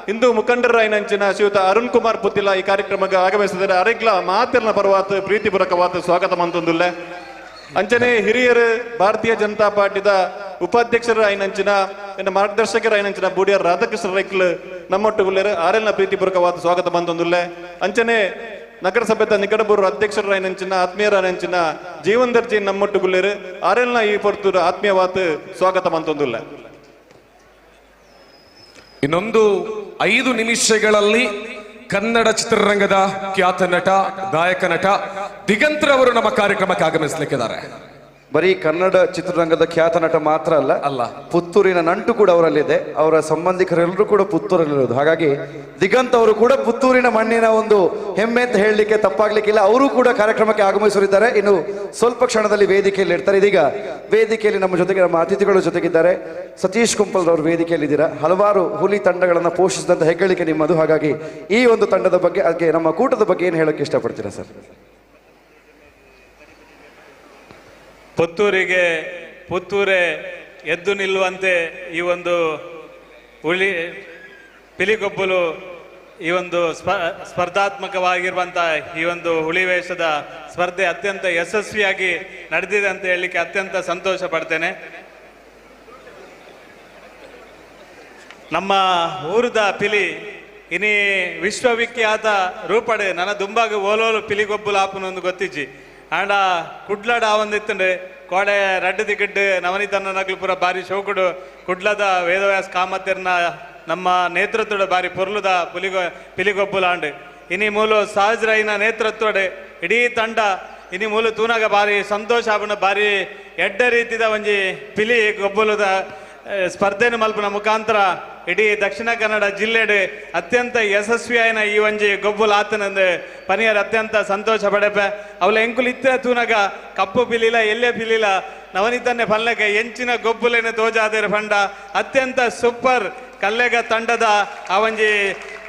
ಹಿಂದೂ ಮುಖಂಡರಾಯಿನಂಚಿನ ಶ್ರೀಯುತ ಅರುಣ್ ಕುಮಾರ್ ಪುತ್ತಿಲ ಈ ಕಾರ್ಯಕ್ರಮಕ್ಕೆ ಆಗಮಿಸಿದರೆ ಅರೆಗ್ಲ ಮಾತಿನ ಪರವಾತ ಪ್ರೀತಿಪೂರ್ವಕವಾದ ಸ್ವಾಗತ ಮಂತೊಂದುಲ್ಲ. ಅಂಚನೆ ಹಿರಿಯರು ಭಾರತೀಯ ಜನತಾ ಪಾರ್ಟಿದ ಉಪಾಧ್ಯಕ್ಷರ ಐನಂಚಿನ ಮಾರ್ಗದರ್ಶಕರ ಐನಂಚಿನ ಬೂಡಿಯರ್ ರಾಧಾಕೃಷ್ಣ ರೈಕ್ಲು ನಮ್ಮೊಟ್ಟುಗುಳ್ಳರು ಆರೆಲ್ನ ಪ್ರೀತಿಪೂರ್ವಕವಾದ ಸ್ವಾಗತ ಮಂತೊಂದುಲ್ಲ. ಅಂಚನೆ ನಗರಸಭೆದ ನಿಕಟಬೂರು ಅಧ್ಯಕ್ಷರ ಐನಂಚಿನ ಆತ್ಮೀಯರ ಐನಂಚಿನ ಜೀವನ್ ದರ್ಜಿ ನಮ್ಮೊಟ್ಟುಗುಳ್ಳರು ಆರೆಲ್ನ ಈ ಪೊರ್ತೂರು ಆತ್ಮೀಯವಾದ ಸ್ವಾಗತ ಮಂತೊಂದುಲ್ಲ. ಇನ್ನೊಂದು 5 ನಿಮಿಷಗಳಲ್ಲಿ ಕನ್ನಡ ಚಿತ್ರರಂಗದ ಖ್ಯಾತ ನಟ ಗಾಯಕ ನಟ ದಿಗಂತ್ರವರು ನಮ್ಮ ಕಾರ್ಯಕ್ರಮಕ್ಕೆ ಆಗಮಿಸಲಿಕ್ಕಿದ್ದಾರೆ. ಬರೀ ಕನ್ನಡ ಚಿತ್ರರಂಗದ ಖ್ಯಾತ ನಟ ಮಾತ್ರ ಅಲ್ಲ ಪುತ್ತೂರಿನ ನಂಟು ಕೂಡ ಅವರಲ್ಲಿದೆ. ಅವರ ಸಂಬಂಧಿಕರೆಲ್ಲರೂ ಕೂಡ ಪುತ್ತೂರಲ್ಲಿರೋದು. ಹಾಗಾಗಿ ದಿಗಂತ್ ಅವರು ಕೂಡ ಪುತ್ತೂರಿನ ಮಣ್ಣಿನ ಒಂದು ಹೆಮ್ಮೆ ಅಂತ ಹೇಳಲಿಕ್ಕೆ ತಪ್ಪಾಗ್ಲಿಕ್ಕಿಲ್ಲ. ಅವರು ಕೂಡ ಕಾರ್ಯಕ್ರಮಕ್ಕೆ ಆಗಮಿಸಲಿದ್ದಾರೆ. ಇನ್ನು ಸ್ವಲ್ಪ ಕ್ಷಣದಲ್ಲಿ ವೇದಿಕೆಯಲ್ಲಿ ಇರ್ತಾರೆ. ಇದೀಗ ವೇದಿಕೆಯಲ್ಲಿ ನಮ್ಮ ಜೊತೆಗೆ ನಮ್ಮ ಅತಿಥಿಗಳ ಜೊತೆಗಿದ್ದಾರೆ ಸತೀಶ್ ಕುಂಪಲ್ ಅವರು ವೇದಿಕೆಯಲ್ಲಿ ಇದ್ದೀರಾ. ಹಲವಾರು ಹುಲಿ ತಂಡಗಳನ್ನು ಪೋಷಿಸಿದಂತ ಹೆಗ್ಗಳಿಕೆ ನಿಮ್ಮದು. ಹಾಗಾಗಿ ಈ ಒಂದು ತಂಡದ ಬಗ್ಗೆ ಅದಕ್ಕೆ ನಮ್ಮ ಕೂಟದ ಬಗ್ಗೆ ಏನು ಹೇಳಕ್ಕೆ ಇಷ್ಟಪಡ್ತೀರಾ ಸರ್? ಪುತ್ತೂರೇ ಎದ್ದು ನಿಲ್ಲುವಂತೆ ಈ ಒಂದು ಪಿಲಿಗೊಬ್ಬಲು ಈ ಒಂದು ಸ್ಪರ್ಧಾತ್ಮಕವಾಗಿರುವಂತಹ ಈ ಒಂದು ಹುಲಿ ವೇಷದ ಸ್ಪರ್ಧೆ ಅತ್ಯಂತ ಯಶಸ್ವಿಯಾಗಿ ನಡೆದಿದೆ ಅಂತ ಹೇಳಲಿಕ್ಕೆ ಅತ್ಯಂತ ಸಂತೋಷ ಪಡ್ತೇನೆ. ನಮ್ಮ ಊರದ ಪಿಲಿ ಇನಿ ವಿಶ್ವವಿಖ್ಯಾತ ರೂಪಡೆ ನನ್ನ ದುಂಬಾಗ ಓಲೋಲು ಪಿಲಿಗೊಬ್ಬಲು ಆಪನೊಂದು ಗೊತ್ತಿಜ್ಜಿ ಆಂಡ ಕುಡ್ಲಡ ಒಂದಿತ್ತಂಡು ಕೋಡೆ ರಡ್ಡು ದಿಗಡ್ಡು ನವನಿತನ ನಗಲು ಪೂರ ಬಾರಿ ಶೋಕುಡು ಕುಡ್ಲದ ವೇದವ್ಯಾಸ ಕಾಮತ್ತಿರ್ನ ನಮ್ಮ ನೇತೃತ್ವದ ಬಾರಿ ಪೊರ್ಲುದ ಪಿಲಿಗೊಬ್ಬುಲಾಂಡು ಇನಿ ಮೂಲು ಸಹಜ್ರೈನ ನೇತೃತ್ವಡೆ ಇಡೀ ತಂಡ ಇನಿ ಮೂಲು ತೂನಾಗ ಬಾರಿ ಸಂತೋಷ ಆಪಣ ಬಾರಿ ಎಡ್ಡ ರೀತಿದ ಒಂಜಿ ಪಿಲಿ ಗೊಬ್ಬುಲದ ಸ್ಪರ್ಧೆನ ಮಲ್ಪನ ಮುಖಾಂತರ ಇಡೀ ದಕ್ಷಿಣ ಕನ್ನಡ ಜಿಲ್ಲೆಡೆ ಅತ್ಯಂತ ಯಶಸ್ವಿಯಾಯಿನ ಈ ಒಂಜಿ ಗೊಬ್ಬುಲ ಆತನಂದು ಪನಿಯರ್ ಅತ್ಯಂತ ಸಂತೋಷ ಪಡೆಪೆ ಅವಳ ಎಂಕುಲು ಇತ್ತ ತೂನಗ ಕಪ್ಪು ಪಿಲಿಲ ಎಲ್ಲೆ ಪಿಲಿಲ ನವನಿತನ್ನೆ ಪಲ್ಲಕ್ಕೆ ಎಂಚಿನ ಗೊಬ್ಬುಲೇನೆ ತೋಜಾದೇರ ಪಂಡ ಅತ್ಯಂತ ಸೂಪರ್ ಕಲ್ಲೆಗ ತಂಡದ ಆ ಒಂಜಿ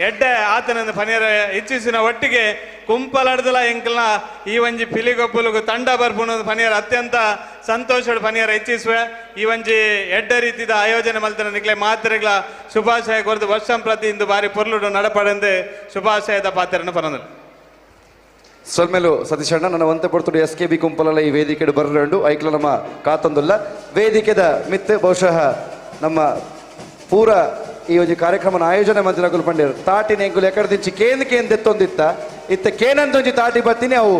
ಎಡ್ಡೆ ಆತನಂದು ಪನಿಯರ ಇಚ್ಛಿಸಿನ ಒಟ್ಟಿಗೆ ಕುಂಪಲಡ್ದಲ ಎಂಕಲ್ನ ಈ ಒಂಜಿ ಪಿಲಿಗೊಬ್ಬುಲುಗು ತಂಡ ಬರ್ಪುಣದು ಪನಿಯರ್ ಅತ್ಯಂತ ಸಂತೋಷದ ಪನಿಯರ ಇಚ್ಛಿಸುವೆ. ಈ ಒಂಜಿ ಎಡ್ಡ ರೀತಿದ ಆಯೋಜನೆ ಮಲ್ತನ ನಿಕ್ಲೆ ಮಾತ್ರೆಗಳ ಶುಭಾಶಯ ಕೊರದು ವರ್ಷಂ ಪ್ರತಿ ಇಂದು ಬಾರಿ ಪೊರ್ಲುಡು ನಡಪಡೆಂದು ಶುಭಾಶಯದ ಪಾತ್ರನ ಪರಂದರು. ಸೊಲ್ಮೇಲು ಸತೀಶ್ ಅಣ್ಣ ನನ್ನ ಒಂತೆ ಪಡ್ತು SKB ಕುಂಪಲಲ್ಲ ಈ ವೇದಿಕೆ ಬರ್ರಂಡು ಐಕ್ಲ ನಮ್ಮ ಕಾತೊಂದುಲ್ಲ ವೇದಿಕೆದ ಮಿತ್ ಬಹುಶಃ ನಮ್ಮ ಪೂರ ಈ ಒಂದು ಕಾರ್ಯಕ್ರಮನ ಆಯೋಜನೆ ಮಂದಿರ ಗುಲ್ಪಂಡಿರು ತಾಟಿನ ಎಂಗುಲು ಎಕಡೆ ಕೇಂದ್ರ ಎತ್ತೊಂದಿತ್ತ ಇತ್ತ ಕೇನಂದೊಂಜಿ ತಾಟಿ ಬತ್ತೀನಿ ಅವು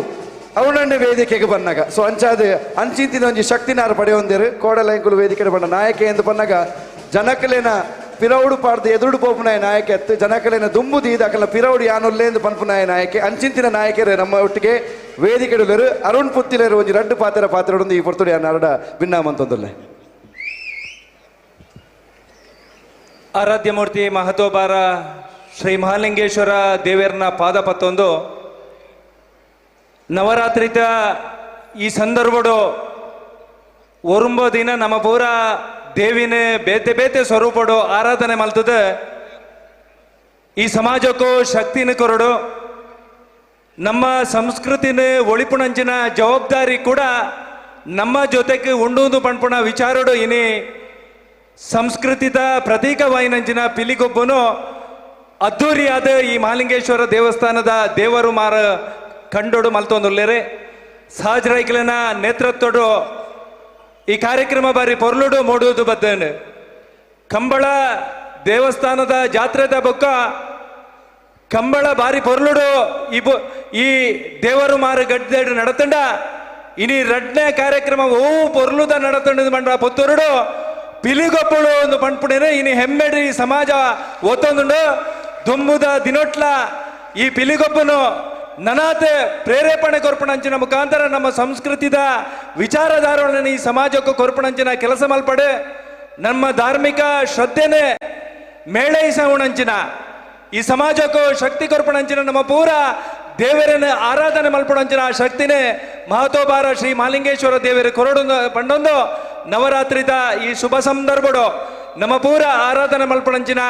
ಅವನನ್ನೇ ವೇದಿಕೆಗೆ ಬಂದಾಗ ಸೊ ಅಂಚಾದ ಅಂಚಿಂತಿನ ಒಂಜಿ ಶಕ್ತಿನಾರು ಪಡೆಯೊಂದಿರು ಕೋಡಲ ಎಂಕುಲು ವೇದಿಕೆ ಬಂದ ನಾಯಕ ಎಂದು ಬಂದಾಗ ಜನಕಲೇನ ಪಿರೌಡು ಪಾಡ್ದು ಎದುರು ಪೋಪುನಾಯ ನಾಯಕ ಎತ್ತು ಜನಕಲೇನ ದುಂಬುದಿ ಅಕಲ ಪಿರೌಡು ಯಾನುಲ್ಲೇಂದು ಪನ್ಪುನಾಯ ನಾಯಕೆ ಅಂಚಿಂತಿನ ನಾಯಕರೇ ನಮ್ಮ ಒಟ್ಟಿಗೆ ವೇದಿಕೆಡುಲರು ಅರುಣ್ ಪುತ್ತಿಲೇರು ಒಂಜಿ ರಡ್ಡು ಪಾತ್ರೊಂದು ಈ ಪೊರ್ತುಡಿ ನರಡ ಭಿನ್ನಾಮಂತೊಂದುಲ್ಲೆ. ಆರಾಧ್ಯ ಮೂರ್ತಿ ಮಹತೋಬಾರ ಶ್ರೀ ಮಹಾಲಿಂಗೇಶ್ವರ ದೇವರನ ಪಾದ ಪತ್ತೊಂದು ನವರಾತ್ರಿತ ಈ ಸಂದರ್ಭಡು ಒರುಂಬೋ ದಿನ ನಮ್ಮ ಪೂರ ದೇವಿನ ಬೇತೆ ಬೇತೆ ಸ್ವರೂಪಡು ಆರಾಧನೆ ಮಲ್ತದ ಈ ಸಮಾಜಕ್ಕೂ ಶಕ್ತಿನ ಕೊರಡು ನಮ್ಮ ಸಂಸ್ಕೃತಿನ ಒಳಿಪುಣಂಚಿನ ಜವಾಬ್ದಾರಿ ಕೂಡ ನಮ್ಮ ಜೊತೆಗೆ ಉಂಡುವುದು ಪಣ್ಪುಣ ವಿಚಾರಡು ಇನಿ ಸಂಸ್ಕೃತಿದ ಪ್ರತೀಕವಾಯಿನಂಚಿನ ಪಿಲಿಗೊಬ್ಬನು ಅದ್ದೂರಿಯಾದ ಈ ಮಹಾಲಿಂಗೇಶ್ವರ ದೇವಸ್ಥಾನದ ದೇವರು ಮಾರ ಕಂಡೋಡು ಮಲ್ತೊಂದುಲ್ಲೇರೆ ಸಹಜ ರೈಕಲನ ನೇತೃತ್ವಡು ಈ ಕಾರ್ಯಕ್ರಮ ಬಾರಿ ಪೊರ್ಲುಡು ಮೂಡುವುದು ಬದ್ದೇನೆ ಕಂಬಳ ದೇವಸ್ಥಾನದ ಜಾತ್ರೆದ ಬೊಕ್ಕ ಕಂಬಳ ಬಾರಿ ಪೊರ್ಲುಡು ಈ ದೇವರು ಮಾರ ಗಡ್ಡೆಡು ನಡತಂಡ ಇನಿ ರಡ್ನೆ ಕಾರ್ಯಕ್ರಮ ಓ ಪೊರ್ಲುದ ನಡತಂಡದು ಮಂಡ ಪುತ್ತೂರುಡು ಪಿಲಿಗೊಪ್ಪಳು ಒಂದು ಪಂಡ್ಪುಡೇನೆ ಇನಿ ಹೆಮ್ಮೆಡಿ ಸಮಾಜ ಓತೊಂದುಂಡು ದುಂಬುದ ದಿನೊಟ್ಲ ಈ ಪಿಲಿಗೊಪ್ಪನು ನನಾತೆ ಪ್ರೇರೇಪಣೆ ಕೊರ್ಪಣಂಚಿನ ಮುಖಾಂತರ ನಮ್ಮ ಸಂಸ್ಕೃತಿದ ವಿಚಾರಧಾರಣೆ ಈ ಸಮಾಜಕ್ಕೂ ಕೊರ್ಪಣಂಚಿನ ಕೆಲಸ ಮಲ್ಪಡೆ ನಮ್ಮ ಧಾರ್ಮಿಕ ಶ್ರದ್ಧೆನೆ ಮೇಳೈಸವಣಂಚಿನ ಈ ಸಮಾಜಕ್ಕೂ ಶಕ್ತಿ ಕೊರ್ಪಣಂಚಿನ ನಮ್ಮ ಪೂರ ದೇವರನ್ನ ಆರಾಧನೆ ಮಲ್ಪಡಂಚಿನ ಆ ಶಕ್ತಿನೇ ಮಹತೋಬಾರ ಶ್ರೀ ಮಹಾಲಿಂಗೇಶ್ವರ ದೇವರ ಕೊರಡೊಂದು ಪಂಡೊಂದು ನವರಾತ್ರಿದ ಈ ಶುಭ ಸಂದರ್ಭಡು ನಮ್ಮ ಪೂರ ಆರಾಧನೆ ಮಲ್ಪಡಂಚಿನ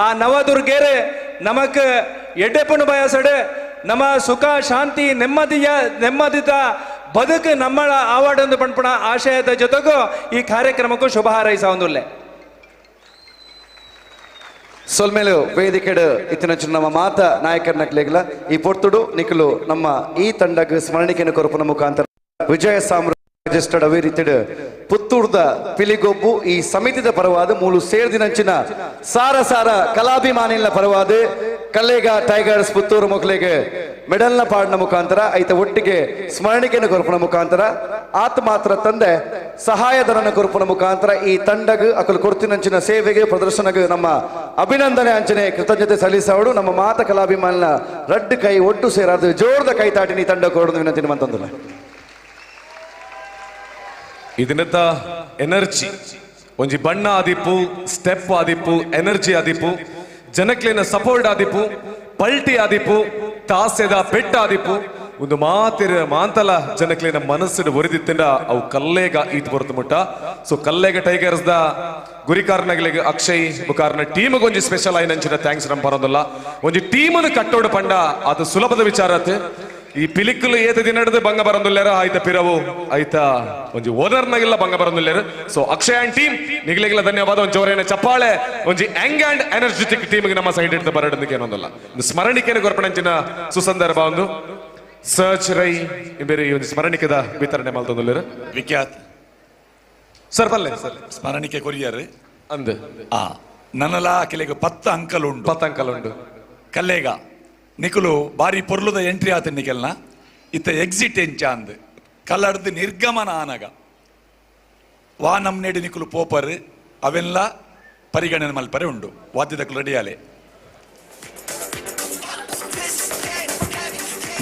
ಆ ನವದುರ್ಗೇರೆ ನಮಕ್ ಎಡ್ಡೆಪ್ಪನು ಬಯಸಡೆ ನಮ್ಮ ಸುಖ ಶಾಂತಿ ನೆಮ್ಮದಿದ ಬದುಕು ನಮ್ಮ ಆವಾಡೊಂದು ಪಂಪಣ ಆಶಯದ ಜೊತೆಗೂ ಈ ಕಾರ್ಯಕ್ರಮಕ್ಕೂ ಶುಭ ಹಾರೈಸೊಂದುಲ್ಲೆ ಸೊಲ್ಮೇಲು ವೇದಿಕೆಡು ಇತ್ತಿನ ನಮ್ಮ ಮಾತ ನಾಯಕರ್ನಕ್ಲೆಗ್ಲ ಈ ಪೊರ್ತುಡು ನಿಖಲು ನಮ್ಮ ಈ ತಂಡಗ್ ಸ್ಮರಣಿಕೆಯನ್ನು ಕೊರಪನ ಮುಖಾಂತರ ವಿಜಯ ಸಾಮ್ರಾಜ್ಯ ರಿಜಿಸ್ಟರ್ಡ್ ಅವೇ ರೀತಿಡ್ ಪುತ್ತೂರ್ದ ಪಿಲಿಗೊಬ್ಬು ಈ ಸಮಿತಿದ ಪರವಾದ ಮೂಲು ಸೇರ್ದಿನಂಚಿನ ಸಾರ ಸಾರ ಕಲಾಭಿಮಾನಿನ ಪರವಾದ ಕಲ್ಲೇಗ ಟೈಗರ್ಸ್ ಪುತ್ತೂರು ಮೊಕ್ಲೆಗೆ ಮೆಡಲ್ನ ಪಾಡಿನ ಮುಖಾಂತರ ಐತ ಒಟ್ಟಿಗೆ ಸ್ಮರಣಿಕೆಯನ್ನು ಕೊರಪನ ಮುಖಾಂತರ ಆತ ಮಾತ್ರ ತಂದೆ ಸಹಾಯಧನನ ಕೊರಪನ ಮುಖಾಂತರ ಈ ತಂಡಗ್ ಅಕಲು ಕೊಡ್ತಿನಂಚಿನ ಸೇವೆಗೆ ಪ್ರದರ್ಶನಗೆ ನಮ್ಮ ಅಭಿನಂದನೆ ಅಂಚನೆ ಕೃತಜ್ಞತೆ ಸಲ್ಲಿಸೋಡು ನಮ್ಮ ಮಾತ ಕಲಾಭಿಮಾನಿನ ರಡ್ಡು ಕೈ ಒಟ್ಟು ಸೇರಾದ ಜೋರ್ದ ಕೈ ತಾಟಿನಿ ತಂಡ ಕೊಡೋದು ವಿನಂತಿ ಮಂತಂದುಲ್ಲ ಇದನ್ನತ್ತ ಎನರ್ಜಿ ಒಂಜಿ ಬಣ್ಣ ಆದಿಪ್ಪು ಸ್ಟೆಪ್ ಆದಿಪ್ಪು ಎನರ್ಜಿ ಆದಿಪ್ಪು ಜನಕ್ಲೇನ ಸಪೋರ್ಟ್ ಆದಿಪ್ಪು ಪಲ್ಟಿ ಆದಿಪ್ಪು ತಾಸೆದ ಪೆಟ್ಟ ಆದಿಪ್ಪು ಒಂದು ಮಾಂತಲ ಜನಕ್ಲೇನ ಮನಸ್ಸು ಒರಿದಿತ್ತಿಂದ ಅವು ಕಲ್ಲೇಗ ಈತ್ ಬರುತ್ತ ಮುಟ್ಟ ಸೊ ಕಲ್ಲೇಗ ಟೈಗರ್ಸ್ ದ ಗುರಿಕಾರ್ನಗಳಿಗೆ ಅಕ್ಷಯ್ ಬುಕಾರ್ನ ಟೀಮ್ ಒಂಜಿ ಸ್ಪೆಷಲ್ ಆಯ್ನಂಚಿನ ಥ್ಯಾಂಕ್ಸ್ ನಮ್ ಬರೋದಿಲ್ಲ ಒಂಜಿ ಟೀಮನ್ನು ಕಟ್ಟೋಡು ಪಂಡ ಅದು ಸುಲಭದ ವಿಚಾರ ಈ ಪಿಲಿಕ್ಕಲು ಏತ ದಿನಡ್ದು ಬಂಗ ಬರಂದುಲ್ಲೇರ ಆಯ್ತ ಪಿರವು ಆಯ್ತ ಒಂಜಿ ಓನರ್ನಾಗೆಲ್ಲ ಬಂಗ ಬರಂದುಲ್ಲೇರು ಸೊ ಅಕ್ಷಯ್ ಅಂಡ್ ಟೀಮ್ ನಿಗ್ಲೆಗೆಲ್ಲ ಧನ್ಯವಾದ ಒಂಜಿ ಜೋರೇನ ಚಪ್ಪಾಳೆ ಒಂಜಿ ಯಂಗ್ ಅಂಡ್ ಎನರ್ಜೆಟಿಕ್ ಟೀಮ್ಗೆ ನಮ್ಮ ಸೈಡ್ ಇಡ್ದು ಬರಡದಕ್ಕೆ ಏನೊಂದಲ್ಲ ಒಂದು ಸ್ಮರಣಿಕೆಯನ್ನು ಕೊರ್ಪಣಂಚಿನ ಸುಸಂದರ್ಭ ಒಂದು ಸರ್ಚ್ ರೈ ಬೇರೆ ಈ ಒಂದು ಸ್ಮರಣಿಕೆದ ವಿತರಣೆ ಮಾಡ್ತಂದುಲ್ಲೇರು ವಿಖ್ಯಾತ್ ಸರ್ ಪಲ್ಲೆ ಸರ್ ಸ್ಮರಣಿಕೆ ಕೊರಿಯರ್ ಅಂದ್ ನನ್ನಲ ಕೆಲೆಗೆ 10 ಅಂಕಲ್ ಉಂಡು ಕಲ್ಲೇಗ ನಿಕುಲು ಬಾರಿ ಪೊರ್ಲುದ ಎಂಟ್ರಿ ಆತ ನಿಕಲ್ನ ಇತ್ತ ಎಕ್ಸಿಟ್ ಎಂಚ ಅಂದ್ ಕಲ್ಲಡ್ದು ನಿರ್ಗಮನ ಆನಗ ವಾ ನಮ್ನೆಡಿ ನಿಕುಲು ಪೋಪರ್ ಅವೆಲ್ಲ ಪರಿಗಣನೆ ಮಲ್ಪರೆ ಉಂಡು ವಾದ್ಯದಕ್ಕಲು ರೆಡಿಯಾಲೆ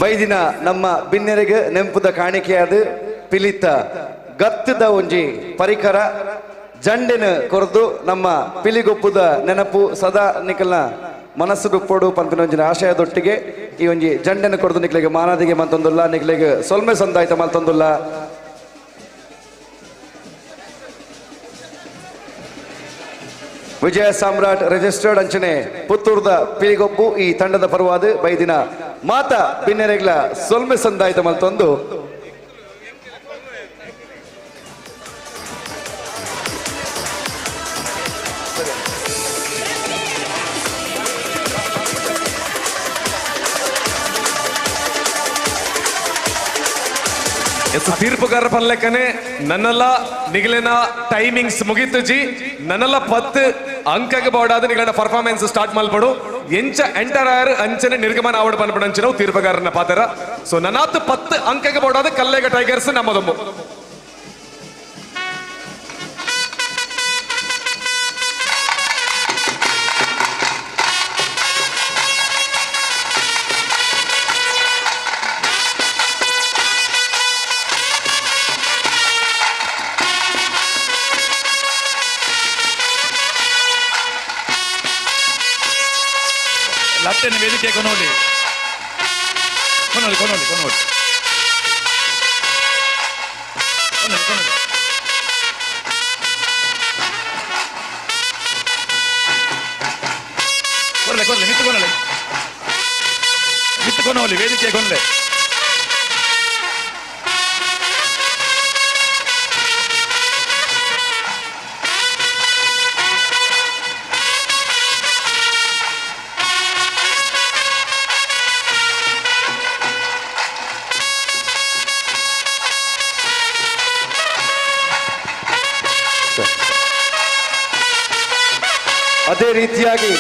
ಬೈದಿನ ನಮ್ಮ ಬಿನ್ನೆರೆಗೆ ನೆಂಪುದ ಕಾಣಿಕೆಯಾದ ಪಿಲಿತ ಗತ್ತದ ಒಂಜಿ ಪರಿಕರ ಜಂಡೆನ ಕೊರದು ನಮ್ಮ ಪಿಲಿಗೊಪ್ಪುದ ನೆನಪು ಸದಾ ನಿಕಲ್ನ ಮನಸ್ಸು ಡುಪ್ಪೋಡು ಪಂಪಿನ ಒಂಜಿನ ಆಶಯದೊಟ್ಟಿಗೆ ಈ ಒಂಜಿ ಜಂಡೆನ ಕೊರದು ನಿಕ್ಲೆಗೆ ಮಾನಾದಿಗೆ ಮಂತೊಂದುಲ್ಲ ನಿಕ್ಲೆಗೆ ಸೊಲ್ಮೆ ಸಂದಾಯ್ತ ಮಲ್ತೊಂದುಲ್ಲ ವಿಜಯ ಸಾಮ್ರಾಟ್ ರಿಜಿಸ್ಟರ್ಡ್ ಅಂಚನೆ ಪುತ್ತೂರ್ದ ಪಿಲಿಗೊಬ್ಬು ಈ ತಂಡದ ಪರವಾದ ಬೈದಿನ ಮಾತ ಬಿನ್ನೆರೆಗ್ಲ ಸೊಲ್ಮೆ ಸಂದಾಯ್ತ ಮಲ್ತೊಂದು ತೀರ್ಪುಗಾರ ಪಲ್ಲೆಕ್ಕನೆ ನನ್ನೆಲ್ಲ ನಿಗಲಿನ ಟೈಮಿಂಗ್ಸ್ ಮುಗೀತು ಜಿ ನನ್ನೆಲ್ಲ 10 ಅಂಕಗೆ ಬೋಡಾದ ನಿಗಲಿನ ಪರ್ಫಾರ್ಮೆನ್ಸ್ ಸ್ಟಾರ್ಟ್ ಮಲ್ಪಡು ಎಂಚ ಎಂಟರ್ ಆಯರ್ ಅಂಚನೆ ನಿರ್ಗಮನ ಆವಡ್ ಪನ್ಪಡಂಚ ನಾವು ತೀರ್ಪುಗಾರನ ಪಾತ್ರ ಸೊ ನನ್ನಾತ್ 10 ಅಂಕಗೆ ಬೋಡಾದ ಕಲ್ಲೇಗ ಟೈಗರ್ಸ್ ನಮ್ಮದೊಮ್ಮು ಲಟ್ಟೆನ ವೇದಿಕೆ ಕೊನೋಲಿ ಗೊಂಬಲಿ ವೇದಿಕೆ ಗೊಂದೆ. ಅದೇ ರೀತಿಯಾಗಿ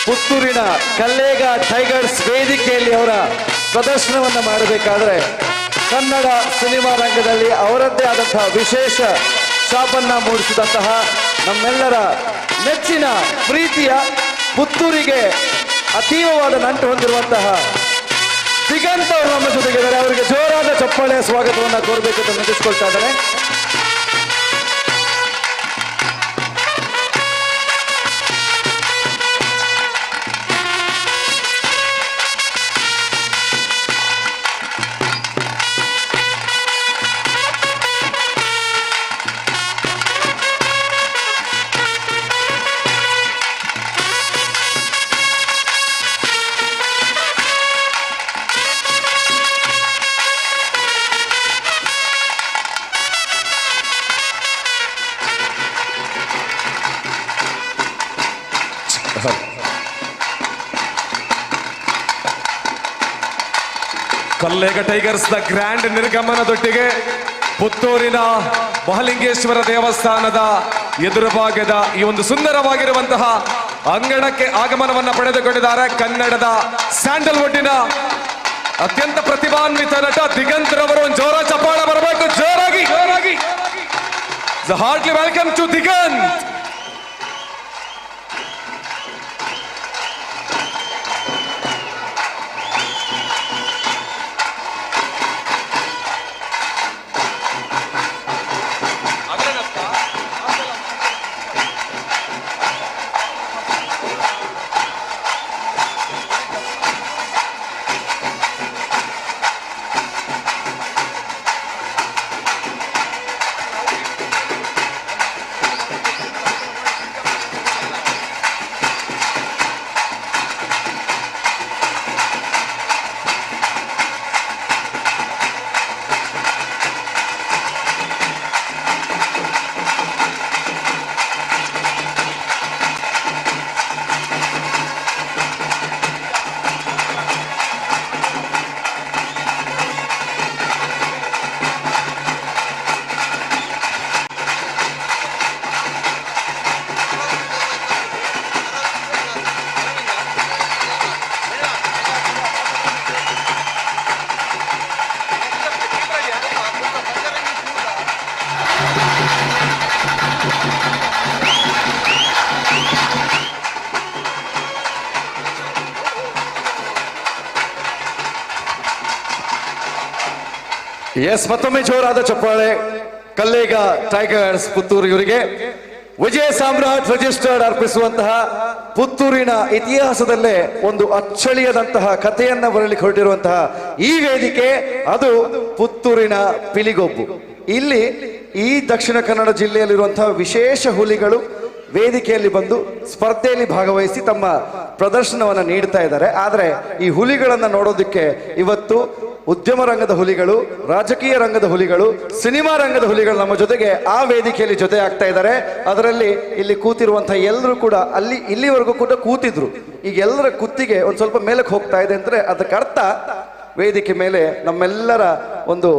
ಪುತ್ತೂರಿನ ಕಲ್ಲೇಗ ಟೈಗರ್ಸ್ ವೇದಿಕೆಯಲ್ಲಿ ಅವರ ಪ್ರದರ್ಶನವನ್ನು ಮಾಡಬೇಕಾದ್ರೆ ಕನ್ನಡ ಸಿನಿಮಾ ರಂಗದಲ್ಲಿ ಅವರದ್ದೇ ಆದಂತಹ ವಿಶೇಷ ಛಾಪನ್ನ ಮೂಡಿಸಿದಂತಹ ನಮ್ಮೆಲ್ಲರ ನೆಚ್ಚಿನ ಪ್ರೀತಿಯ ಪುತ್ತೂರಿಗೆ ಅತೀವವಾದ ನಂಟು ಹೊಂದಿರುವಂತಹ ದಿಗಂತ್ ಅವರು ನಮ್ಮ ಜೊತೆಗಿದ್ದಾರೆ. ಅವರಿಗೆ ಜೋರಾದ ಚಪ್ಪಾಳೆಯ ಸ್ವಾಗತವನ್ನು ಕೋರಬೇಕು ಅಂತ ನೆನೆಸ್ಕೊಳ್ತಾ ಇದ್ದಾರೆ. ಕಲ್ಲೇಗ ಟೈಗರ್ಸ್ ದ ಗ್ರ್ಯಾಂಡ್ ನಿರ್ಗಮನದೊಟ್ಟಿಗೆ ಪುತ್ತೂರಿನ ಮಹಾಲಿಂಗೇಶ್ವರ ದೇವಸ್ಥಾನದ ಎದುರು ಭಾಗದ ಈ ಒಂದು ಸುಂದರವಾಗಿರುವಂತಹ ಅಂಗಣಕ್ಕೆ ಆಗಮನವನ್ನ ಪಡೆದುಕೊಂಡಿದ್ದಾರೆ ಕನ್ನಡದ ಸ್ಯಾಂಡಲ್ವುಡ್ಡಿನ ಅತ್ಯಂತ ಪ್ರತಿಭಾನ್ವಿತ ನಟ ದಿಗಂತ್ ರವರು. ಒಂದು ಜೋರ ಚಪ್ಪಾಳ ಬರಬೇಕು, ಜೋರಾಗಿ ಜೋರಾಗಿ. Heartly welcome to Diganth. Yes, ಮತ್ತೊಮ್ಮೆ ಜೋರಾದ ಚಪ್ಪಾಳೆ ಕಲ್ಲೇಗ ಟೈಗರ್ಸ್ ಪುತ್ತೂರು ಇವರಿಗೆ. ವಿಜಯ ಸಾಮ್ರಾಟ್ ರಿಜಿಸ್ಟರ್ಡ್ ಅರ್ಪಿಸುವಂತಹ ಪುತ್ತೂರಿನ ಇತಿಹಾಸದಲ್ಲೇ ಒಂದು ಅಚ್ಚಳಿಯದಂತಹ ಕಥೆಯನ್ನ ಬರಲಿಕ್ಕೆ ಹೊರಟಿರುವಂತಹ ಈ ವೇದಿಕೆ ಅದು ಪುತ್ತೂರಿನ ಪಿಲಿಗೊಬ್ಬು. ಇಲ್ಲಿ ಈ ದಕ್ಷಿಣ ಕನ್ನಡ ಜಿಲ್ಲೆಯಲ್ಲಿರುವಂತಹ ವಿಶೇಷ ಹುಲಿಗಳು ವೇದಿಕೆಯಲ್ಲಿ ಬಂದು ಸ್ಪರ್ಧೆಯಲ್ಲಿ ಭಾಗವಹಿಸಿ ತಮ್ಮ ಪ್ರದರ್ಶನವನ್ನು ನೀಡ್ತಾ ಇದ್ದಾರೆ. ಆದರೆ ಈ ಹುಲಿಗಳನ್ನು ನೋಡೋದಕ್ಕೆ ಇವತ್ತು ಉದ್ಯಮ ರಂಗದ ಹುಲಿಗಳು, ರಾಜಕೀಯ ರಂಗದ ಹುಲಿಗಳು, ಸಿನಿಮಾ ರಂಗದ ಹುಲಿಗಳು ನಮ್ಮ ಜೊತೆಗೆ ಆ ವೇದಿಕೆಯಲ್ಲಿ ಜೊತೆ ಆಗ್ತಾ ಇದ್ದಾರೆ. ಅದರಲ್ಲಿ ಇಲ್ಲಿ ಕೂತಿರುವಂತಹ ಎಲ್ಲರೂ ಕೂಡ ಇಲ್ಲಿವರೆಗೂ ಕೂಡ ಕೂತಿದ್ರು. ಈಗ ಎಲ್ಲರ ಕುತ್ತಿಗೆ ಒಂದು ಸ್ವಲ್ಪ ಮೇಲಕ್ಕೆ ಹೋಗ್ತಾ ಇದೆ ಅಂದ್ರೆ ಅದಕ್ಕೆ ಅರ್ಥ ವೇದಿಕೆ ಮೇಲೆ ನಮ್ಮೆಲ್ಲರ ಒಂದು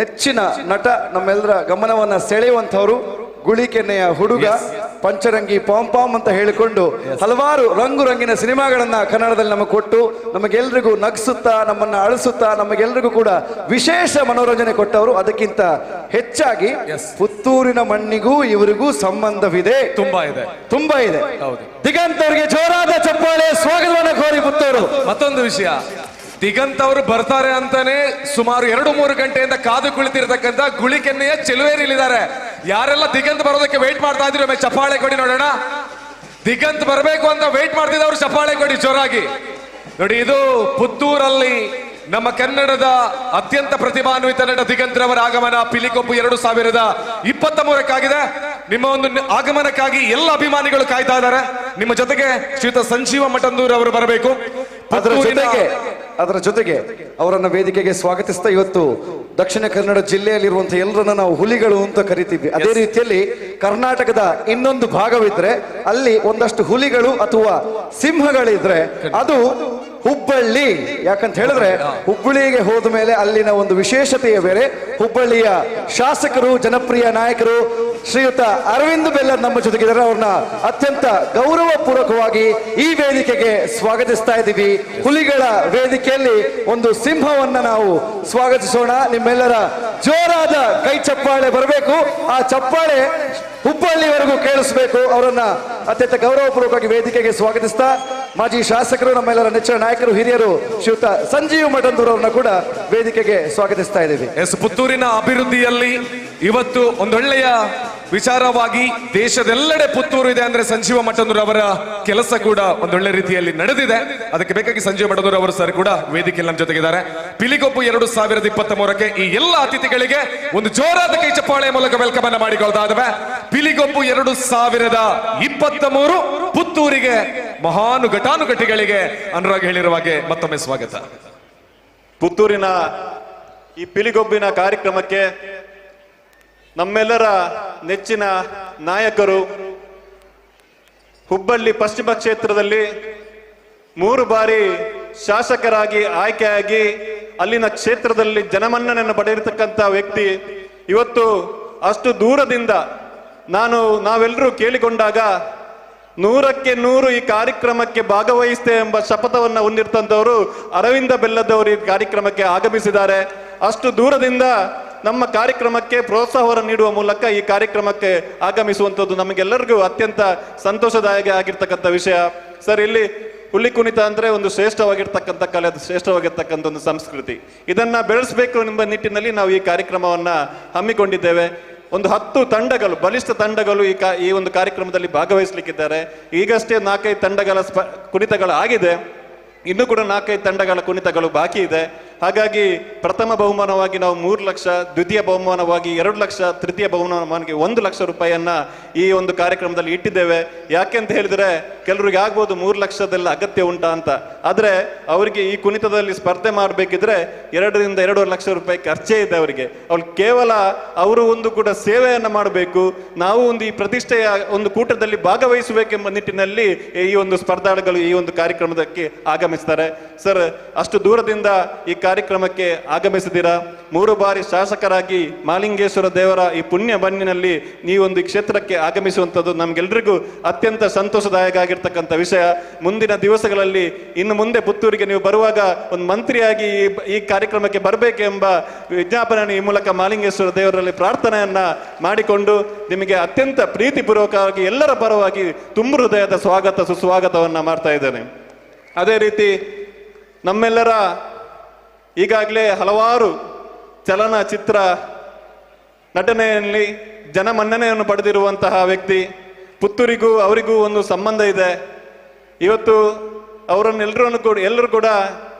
ನೆಚ್ಚಿನ ನಟ, ನಮ್ಮೆಲ್ಲರ ಗಮನವನ್ನ ಸೆಳೆಯುವಂಥವ್ರು, ಗುಳಿಕೆನ್ನೆಯ ಹುಡುಗ, ಪಂಚರಂಗಿ ಪಾಂಪಾಮ್ ಅಂತ ಹೇಳಿಕೊಂಡು ಹಲವಾರು ರಂಗು ರಂಗಿನ ಸಿನಿಮಾಗಳನ್ನ ಕನ್ನಡದಲ್ಲಿ ನಮಗೆ ಕೊಟ್ಟು ನಮಗೆಲ್ರಿಗೂ ನಗಿಸುತ್ತಾ, ನಮ್ಮನ್ನ ಅಳಿಸುತ್ತಾ, ನಮಗೆಲ್ರಿಗೂ ಕೂಡ ವಿಶೇಷ ಮನೋರಂಜನೆ ಕೊಟ್ಟವರು. ಅದಕ್ಕಿಂತ ಹೆಚ್ಚಾಗಿ ಪುತ್ತೂರಿನ ಮಣ್ಣಿಗೂ ಇವರಿಗೂ ಸಂಬಂಧವಿದೆ, ತುಂಬಾ ಇದೆ. ದಿಗಂತ್ ಅವರಿಗೆ ಜೋರಾದ ಚಪ್ಪಾಳೆ ಸ್ವಾಗತವನ್ನ ಕೋರಿ ಪುತ್ತೂರು. ಮತ್ತೊಂದು ವಿಷಯ, ದಿಗಂತ್ ಅವರು ಬರ್ತಾರೆ ಅಂತಾನೆ ಸುಮಾರು 2-3 ಗಂಟೆಯಿಂದ ಕಾದು ಕುಳಿತಿರ್ತಕ್ಕಂಥ ಗುಳಿಕೆನ್ನೆಯ ಚೆಲುವೇರಿಲಿದ್ದಾರೆ. ಯಾರೆಲ್ಲ ದಿಗಂತ್ ಬರೋದಕ್ಕೆ ವೇಟ್ ಮಾಡ್ತಾ ಇದ್ರು ಒಮ್ಮೆ ಚಪ್ಪಾಳೆ ಕೊಡಿ ನೋಡೋಣ. ದಿಗಂತ್ ಬರಬೇಕು ಅಂತ ವೇಟ್ ಮಾಡ್ತಿದ್ದವ್ರು ಚಪ್ಪಾಳೆ ಕೊಡಿ ಜೋರಾಗಿ. ನೋಡಿ, ಇದು ಪುತ್ತೂರಲ್ಲಿ ನಮ್ಮ ಕನ್ನಡದ ಅತ್ಯಂತ ಪ್ರತಿಭಾನ್ವಿತ ನಟ ದಿಗಂತ್ ರವರ ಆಗಮನ ಪಿಲಿಕೊಪ್ಪು 2023 ನಿಮ್ಮ ಒಂದು ಆಗಮನಕ್ಕಾಗಿ ಎಲ್ಲ ಅಭಿಮಾನಿಗಳು ಕಾಯ್ತಾ ಇದ್ದಾರೆ. ನಿಮ್ಮ ಜೊತೆಗೆ ಶ್ರೀಯುತ ಸಂಜೀವ ಮಠಂದೂರ್ ಅವರು ಬರಬೇಕು. ಅದರ ಜೊತೆಗೆ ಅದರ ಜೊತೆಗೆ ಅವರನ್ನ ವೇದಿಕೆಗೆ ಸ್ವಾಗತಿಸ್ತಾ ಇವತ್ತು ದಕ್ಷಿಣ ಕನ್ನಡ ಜಿಲ್ಲೆಯಲ್ಲಿರುವಂತಹ ಎಲ್ಲರನ್ನ ನಾವು ಹುಲಿಗಳು ಅಂತ ಕರಿತೀವಿ. ಅದೇ ರೀತಿಯಲ್ಲಿ ಕರ್ನಾಟಕದ ಇನ್ನೊಂದು ಭಾಗವಿದ್ರೆ ಅಲ್ಲಿ ಒಂದಷ್ಟು ಹುಲಿಗಳು ಅಥವಾ ಸಿಂಹಗಳಿದ್ರೆ ಅದು ಹುಬ್ಬಳ್ಳಿ. ಯಾಕಂತ ಹೇಳಿದ್ರೆ ಹುಬ್ಬಳ್ಳಿಗೆ ಹೋದ ಮೇಲೆ ಅಲ್ಲಿನ ಒಂದು ವಿಶೇಷತೆಯೇ ಬೇರೆ. ಹುಬ್ಬಳ್ಳಿಯ ಶಾಸಕರು, ಜನಪ್ರಿಯ ನಾಯಕರು ಶ್ರೀಯುತ ಅರವಿಂದ್ ಬೆಲ್ಲದ್ ನಮ್ಮ ಜೊತೆಗಿದ್ದಾರೆ. ಅವ್ರನ್ನ ಅತ್ಯಂತ ಗೌರವ ಪೂರ್ವಕವಾಗಿ ಈ ವೇದಿಕೆಗೆ ಸ್ವಾಗತಿಸ್ತಾ ಇದ್ದೀವಿ. ಹುಲಿಗಳ ವೇದಿಕೆಯಲ್ಲಿ ಒಂದು ಸಿಂಹವನ್ನ ನಾವು ಸ್ವಾಗತಿಸೋಣ. ನಿಮ್ಮೆಲ್ಲರ ಜೋರಾದ ಕೈ ಚಪ್ಪಾಳೆ ಬರಬೇಕು. ಆ ಚಪ್ಪಾಳೆ ಹುಬ್ಬಳ್ಳಿವರೆಗೂ ಕೇಳಿಸ್ಬೇಕು. ಅವರನ್ನ ಅತ್ಯಂತ ಗೌರವಪೂರ್ವಕವಾಗಿ ವೇದಿಕೆಗೆ ಸ್ವಾಗತಿಸ್ತಾ ಮಾಜಿ ಶಾಸಕರು, ನಮ್ಮೆಲ್ಲರ ನೆಚ್ಚಿನ ನಾಯಕರು, ಹಿರಿಯರು ಶ್ರೀಯುತ ಸಂಜೀವ್ ಮಠಂದೂರ್ ಅವರನ್ನ ಕೂಡ ವೇದಿಕೆಗೆ ಸ್ವಾಗತಿಸ್ತಾ ಇದ್ದೀವಿ. ಪುತ್ತೂರಿನ ಅಭಿವೃದ್ಧಿಯಲ್ಲಿ ಇವತ್ತು ಒಂದೊಳ್ಳೆಯ ವಿಚಾರವಾಗಿ ದೇಶದೆಲ್ಲೆಡೆ ಪುತ್ತೂರು ಇದೆ ಅಂದ್ರೆ ಸಂಜೀವ ಮಠಂದೂರ್ ಅವರ ಕೆಲಸ ಕೂಡ ಒಂದೊಳ್ಳೆ ರೀತಿಯಲ್ಲಿ ನಡೆದಿದೆ. ಅದಕ್ಕೆ ಬೇಕಾಗಿ ಸಂಜೀವ ಮಠಂದೂರ್ ಅವರು ಸರ್ ಕೂಡ ವೇದಿಕೆಯಲ್ಲಿ ನಮ್ಮ ಜೊತೆಗಿದ್ದಾರೆ. ಪಿಲಿಗೊಪ್ಪು 2023 ಈ ಎಲ್ಲ ಅತಿಥಿಗಳಿಗೆ ಒಂದು ಜೋರಾದ ಕೈ ಚಪ್ಪಾಳೆ ಮೂಲಕ ವೆಲ್ಕಮ್ ಅನ್ನ ಮಾಡಿಕೊಳ್ತಾ ಇದ್ದಾವೆ. ಪಿಲಿಗೊಪ್ಪು 2023 ಪುತ್ತೂರಿಗೆ ಮಹಾನು ಘಟಾನುಘಟಿಗಳಿಗೆ ಅನುರಾಗ್ ಹೇಳಿರುವ ಹಾಗೆ ಮತ್ತೊಮ್ಮೆ ಸ್ವಾಗತ. ಪುತ್ತೂರಿನ ಈ ಪಿಲಿಗೊಬ್ಬಿನ ಕಾರ್ಯಕ್ರಮಕ್ಕೆ ನಮ್ಮೆಲ್ಲರ ನೆಚ್ಚಿನ ನಾಯಕರು, ಹುಬ್ಬಳ್ಳಿ ಪಶ್ಚಿಮ ಕ್ಷೇತ್ರದಲ್ಲಿ 3 ಬಾರಿ ಶಾಸಕರಾಗಿ ಆಯ್ಕೆಯಾಗಿ ಅಲ್ಲಿನ ಕ್ಷೇತ್ರದಲ್ಲಿ ಜನಮನ್ನಣೆಯನ್ನು ಪಡೆದಿರತಕ್ಕಂಥ ವ್ಯಕ್ತಿ, ಇವತ್ತು ಅಷ್ಟು ದೂರದಿಂದ ನಾವೆಲ್ಲರೂ ಕೇಳಿಕೊಂಡಾಗ 100ಕ್ಕೆ 100 ಈ ಕಾರ್ಯಕ್ರಮಕ್ಕೆ ಭಾಗವಹಿಸ್ತೇವೆ ಎಂಬ ಶಪಥವನ್ನು ಹೊಂದಿರ್ತಂಥವರು ಅರವಿಂದ ಬೆಲ್ಲದವರು ಈ ಕಾರ್ಯಕ್ರಮಕ್ಕೆ ಆಗಮಿಸಿದ್ದಾರೆ. ಅಷ್ಟು ದೂರದಿಂದ ನಮ್ಮ ಕಾರ್ಯಕ್ರಮಕ್ಕೆ ಪ್ರೋತ್ಸಾಹವನ್ನು ನೀಡುವ ಮೂಲಕ ಈ ಕಾರ್ಯಕ್ರಮಕ್ಕೆ ಆಗಮಿಸುವಂಥದ್ದು ನಮಗೆಲ್ಲರಿಗೂ ಅತ್ಯಂತ ಸಂತೋಷದಾಯಕ ಆಗಿರ್ತಕ್ಕಂಥ ವಿಷಯ. ಸರ್, ಇಲ್ಲಿ ಹುಲಿ ಕುಣಿತ ಅಂದ್ರೆ ಒಂದು ಶ್ರೇಷ್ಠವಾಗಿರ್ತಕ್ಕಂಥ ಕಲೆ, ಶ್ರೇಷ್ಠವಾಗಿರ್ತಕ್ಕಂಥ ಒಂದು ಸಂಸ್ಕೃತಿ. ಇದನ್ನ ಬೆಳೆಸಬೇಕು ಎಂಬ ನಿಟ್ಟಿನಲ್ಲಿ ನಾವು ಈ ಕಾರ್ಯಕ್ರಮವನ್ನ ಹಮ್ಮಿಕೊಂಡಿದ್ದೇವೆ. ಒಂದು 10 ತಂಡಗಳು, ಬಲಿಷ್ಠ ತಂಡಗಳು ಈ ಒಂದು ಕಾರ್ಯಕ್ರಮದಲ್ಲಿ ಭಾಗವಹಿಸಲಿಕ್ಕಿದ್ದಾರೆ. ಈಗಷ್ಟೇ 4-5 ತಂಡಗಳ ಕುಣಿತಗಳು ಆಗಿದೆ. ಇನ್ನೂ ಕೂಡ 4-5 ತಂಡಗಳ ಕುಣಿತಗಳು ಬಾಕಿ ಇದೆ. ಹಾಗಾಗಿ ಪ್ರಥಮ ಬಹುಮಾನವಾಗಿ ನಾವು 3 ಲಕ್ಷ, ದ್ವಿತೀಯ ಬಹುಮಾನವಾಗಿ 2 ಲಕ್ಷ, ತೃತೀಯ ಬಹುಮಾನವಾಗಿ 1 ಲಕ್ಷ ರೂಪಾಯಿಯನ್ನ ಈ ಒಂದು ಕಾರ್ಯಕ್ರಮದಲ್ಲಿ ಇಟ್ಟಿದ್ದೇವೆ. ಯಾಕೆ ಅಂತ ಹೇಳಿದ್ರೆ ಕೆಲವರಿಗೆ ಆಗ್ಬೋದು 3 ಲಕ್ಷದೆಲ್ಲ ಅಗತ್ಯ ಉಂಟಾ ಅಂತ. ಆದ್ರೆ ಅವರಿಗೆ ಈ ಕುಣಿತದಲ್ಲಿ ಸ್ಪರ್ಧೆ ಮಾಡಬೇಕಿದ್ರೆ 2 ರಿಂದ 2.5 ಲಕ್ಷ ರೂಪಾಯಿ ಖರ್ಚೇ ಇದೆ ಅವರಿಗೆ. ಕೇವಲ ಅವರು ಒಂದು ಕೂಡ ಸೇವೆಯನ್ನ ಮಾಡಬೇಕು, ನಾವು ಒಂದು ಈ ಪ್ರತಿಷ್ಠೆಯ ಒಂದು ಕೂಟದಲ್ಲಿ ಭಾಗವಹಿಸಬೇಕೆಂಬ ನಿಟ್ಟಿನಲ್ಲಿ ಈ ಒಂದು ಸ್ಪರ್ಧಾಳುಗಳು ಈ ಒಂದು ಕಾರ್ಯಕ್ರಮಕ್ಕೆ ಆಗಮಿಸ್ತಾರೆ. ಸರ್, ಅಷ್ಟು ದೂರದಿಂದ ಈ ಕಾರ್ಯಕ್ರಮಕ್ಕೆ ಆಗಮಿಸಿದ್ದೀರಾ. 3 ಬಾರಿ ಶಾಸಕರಾಗಿ ಮಾಲಿಂಗೇಶ್ವರ ದೇವರ ಈ ಪುಣ್ಯ ಬನ್ನಿನಲ್ಲಿ ನೀವೊಂದು ಕ್ಷೇತ್ರಕ್ಕೆ ಆಗಮಿಸುವಂಥದ್ದು ನಮ್ಗೆಲ್ರಿಗೂ ಅತ್ಯಂತ ಸಂತೋಷದಾಯಕ ಆಗಿರ್ತಕ್ಕಂಥ ವಿಷಯ. ಮುಂದಿನ ದಿವಸಗಳಲ್ಲಿ ಇನ್ನು ಮುಂದೆ ಪುತ್ತೂರಿಗೆ ನೀವು ಬರುವಾಗ ಒಂದು ಮಂತ್ರಿಯಾಗಿ ಈ ಕಾರ್ಯಕ್ರಮಕ್ಕೆ ಬರಬೇಕೆಂಬ ವಿಜ್ಞಾಪನೆಯನ್ನು ಈ ಮೂಲಕ ಮಾಲಿಂಗೇಶ್ವರ ದೇವರಲ್ಲಿ ಪ್ರಾರ್ಥನೆಯನ್ನ ಮಾಡಿಕೊಂಡು ನಿಮಗೆ ಅತ್ಯಂತ ಪ್ರೀತಿಪೂರ್ವಕವಾಗಿ ಎಲ್ಲರ ಪರವಾಗಿ ತುಂಬು ಹೃದಯದ ಸ್ವಾಗತ ಸುಸ್ವಾಗತವನ್ನ ಮಾಡ್ತಾ ಇದ್ದೇನೆ. ಅದೇ ರೀತಿ ನಮ್ಮೆಲ್ಲರ ಈಗಾಗಲೇ ಹಲವಾರು ಚಲನಚಿತ್ರ ನಟನೆಯಲ್ಲಿ ಜನಮನ್ನಣೆಯನ್ನು ಪಡೆದಿರುವಂತಹ ವ್ಯಕ್ತಿ. ಪುತ್ತೂರಿಗೂ ಅವರಿಗೂ ಒಂದು ಸಂಬಂಧ ಇದೆ. ಇವತ್ತು ಎಲ್ಲರೂ ಕೂಡ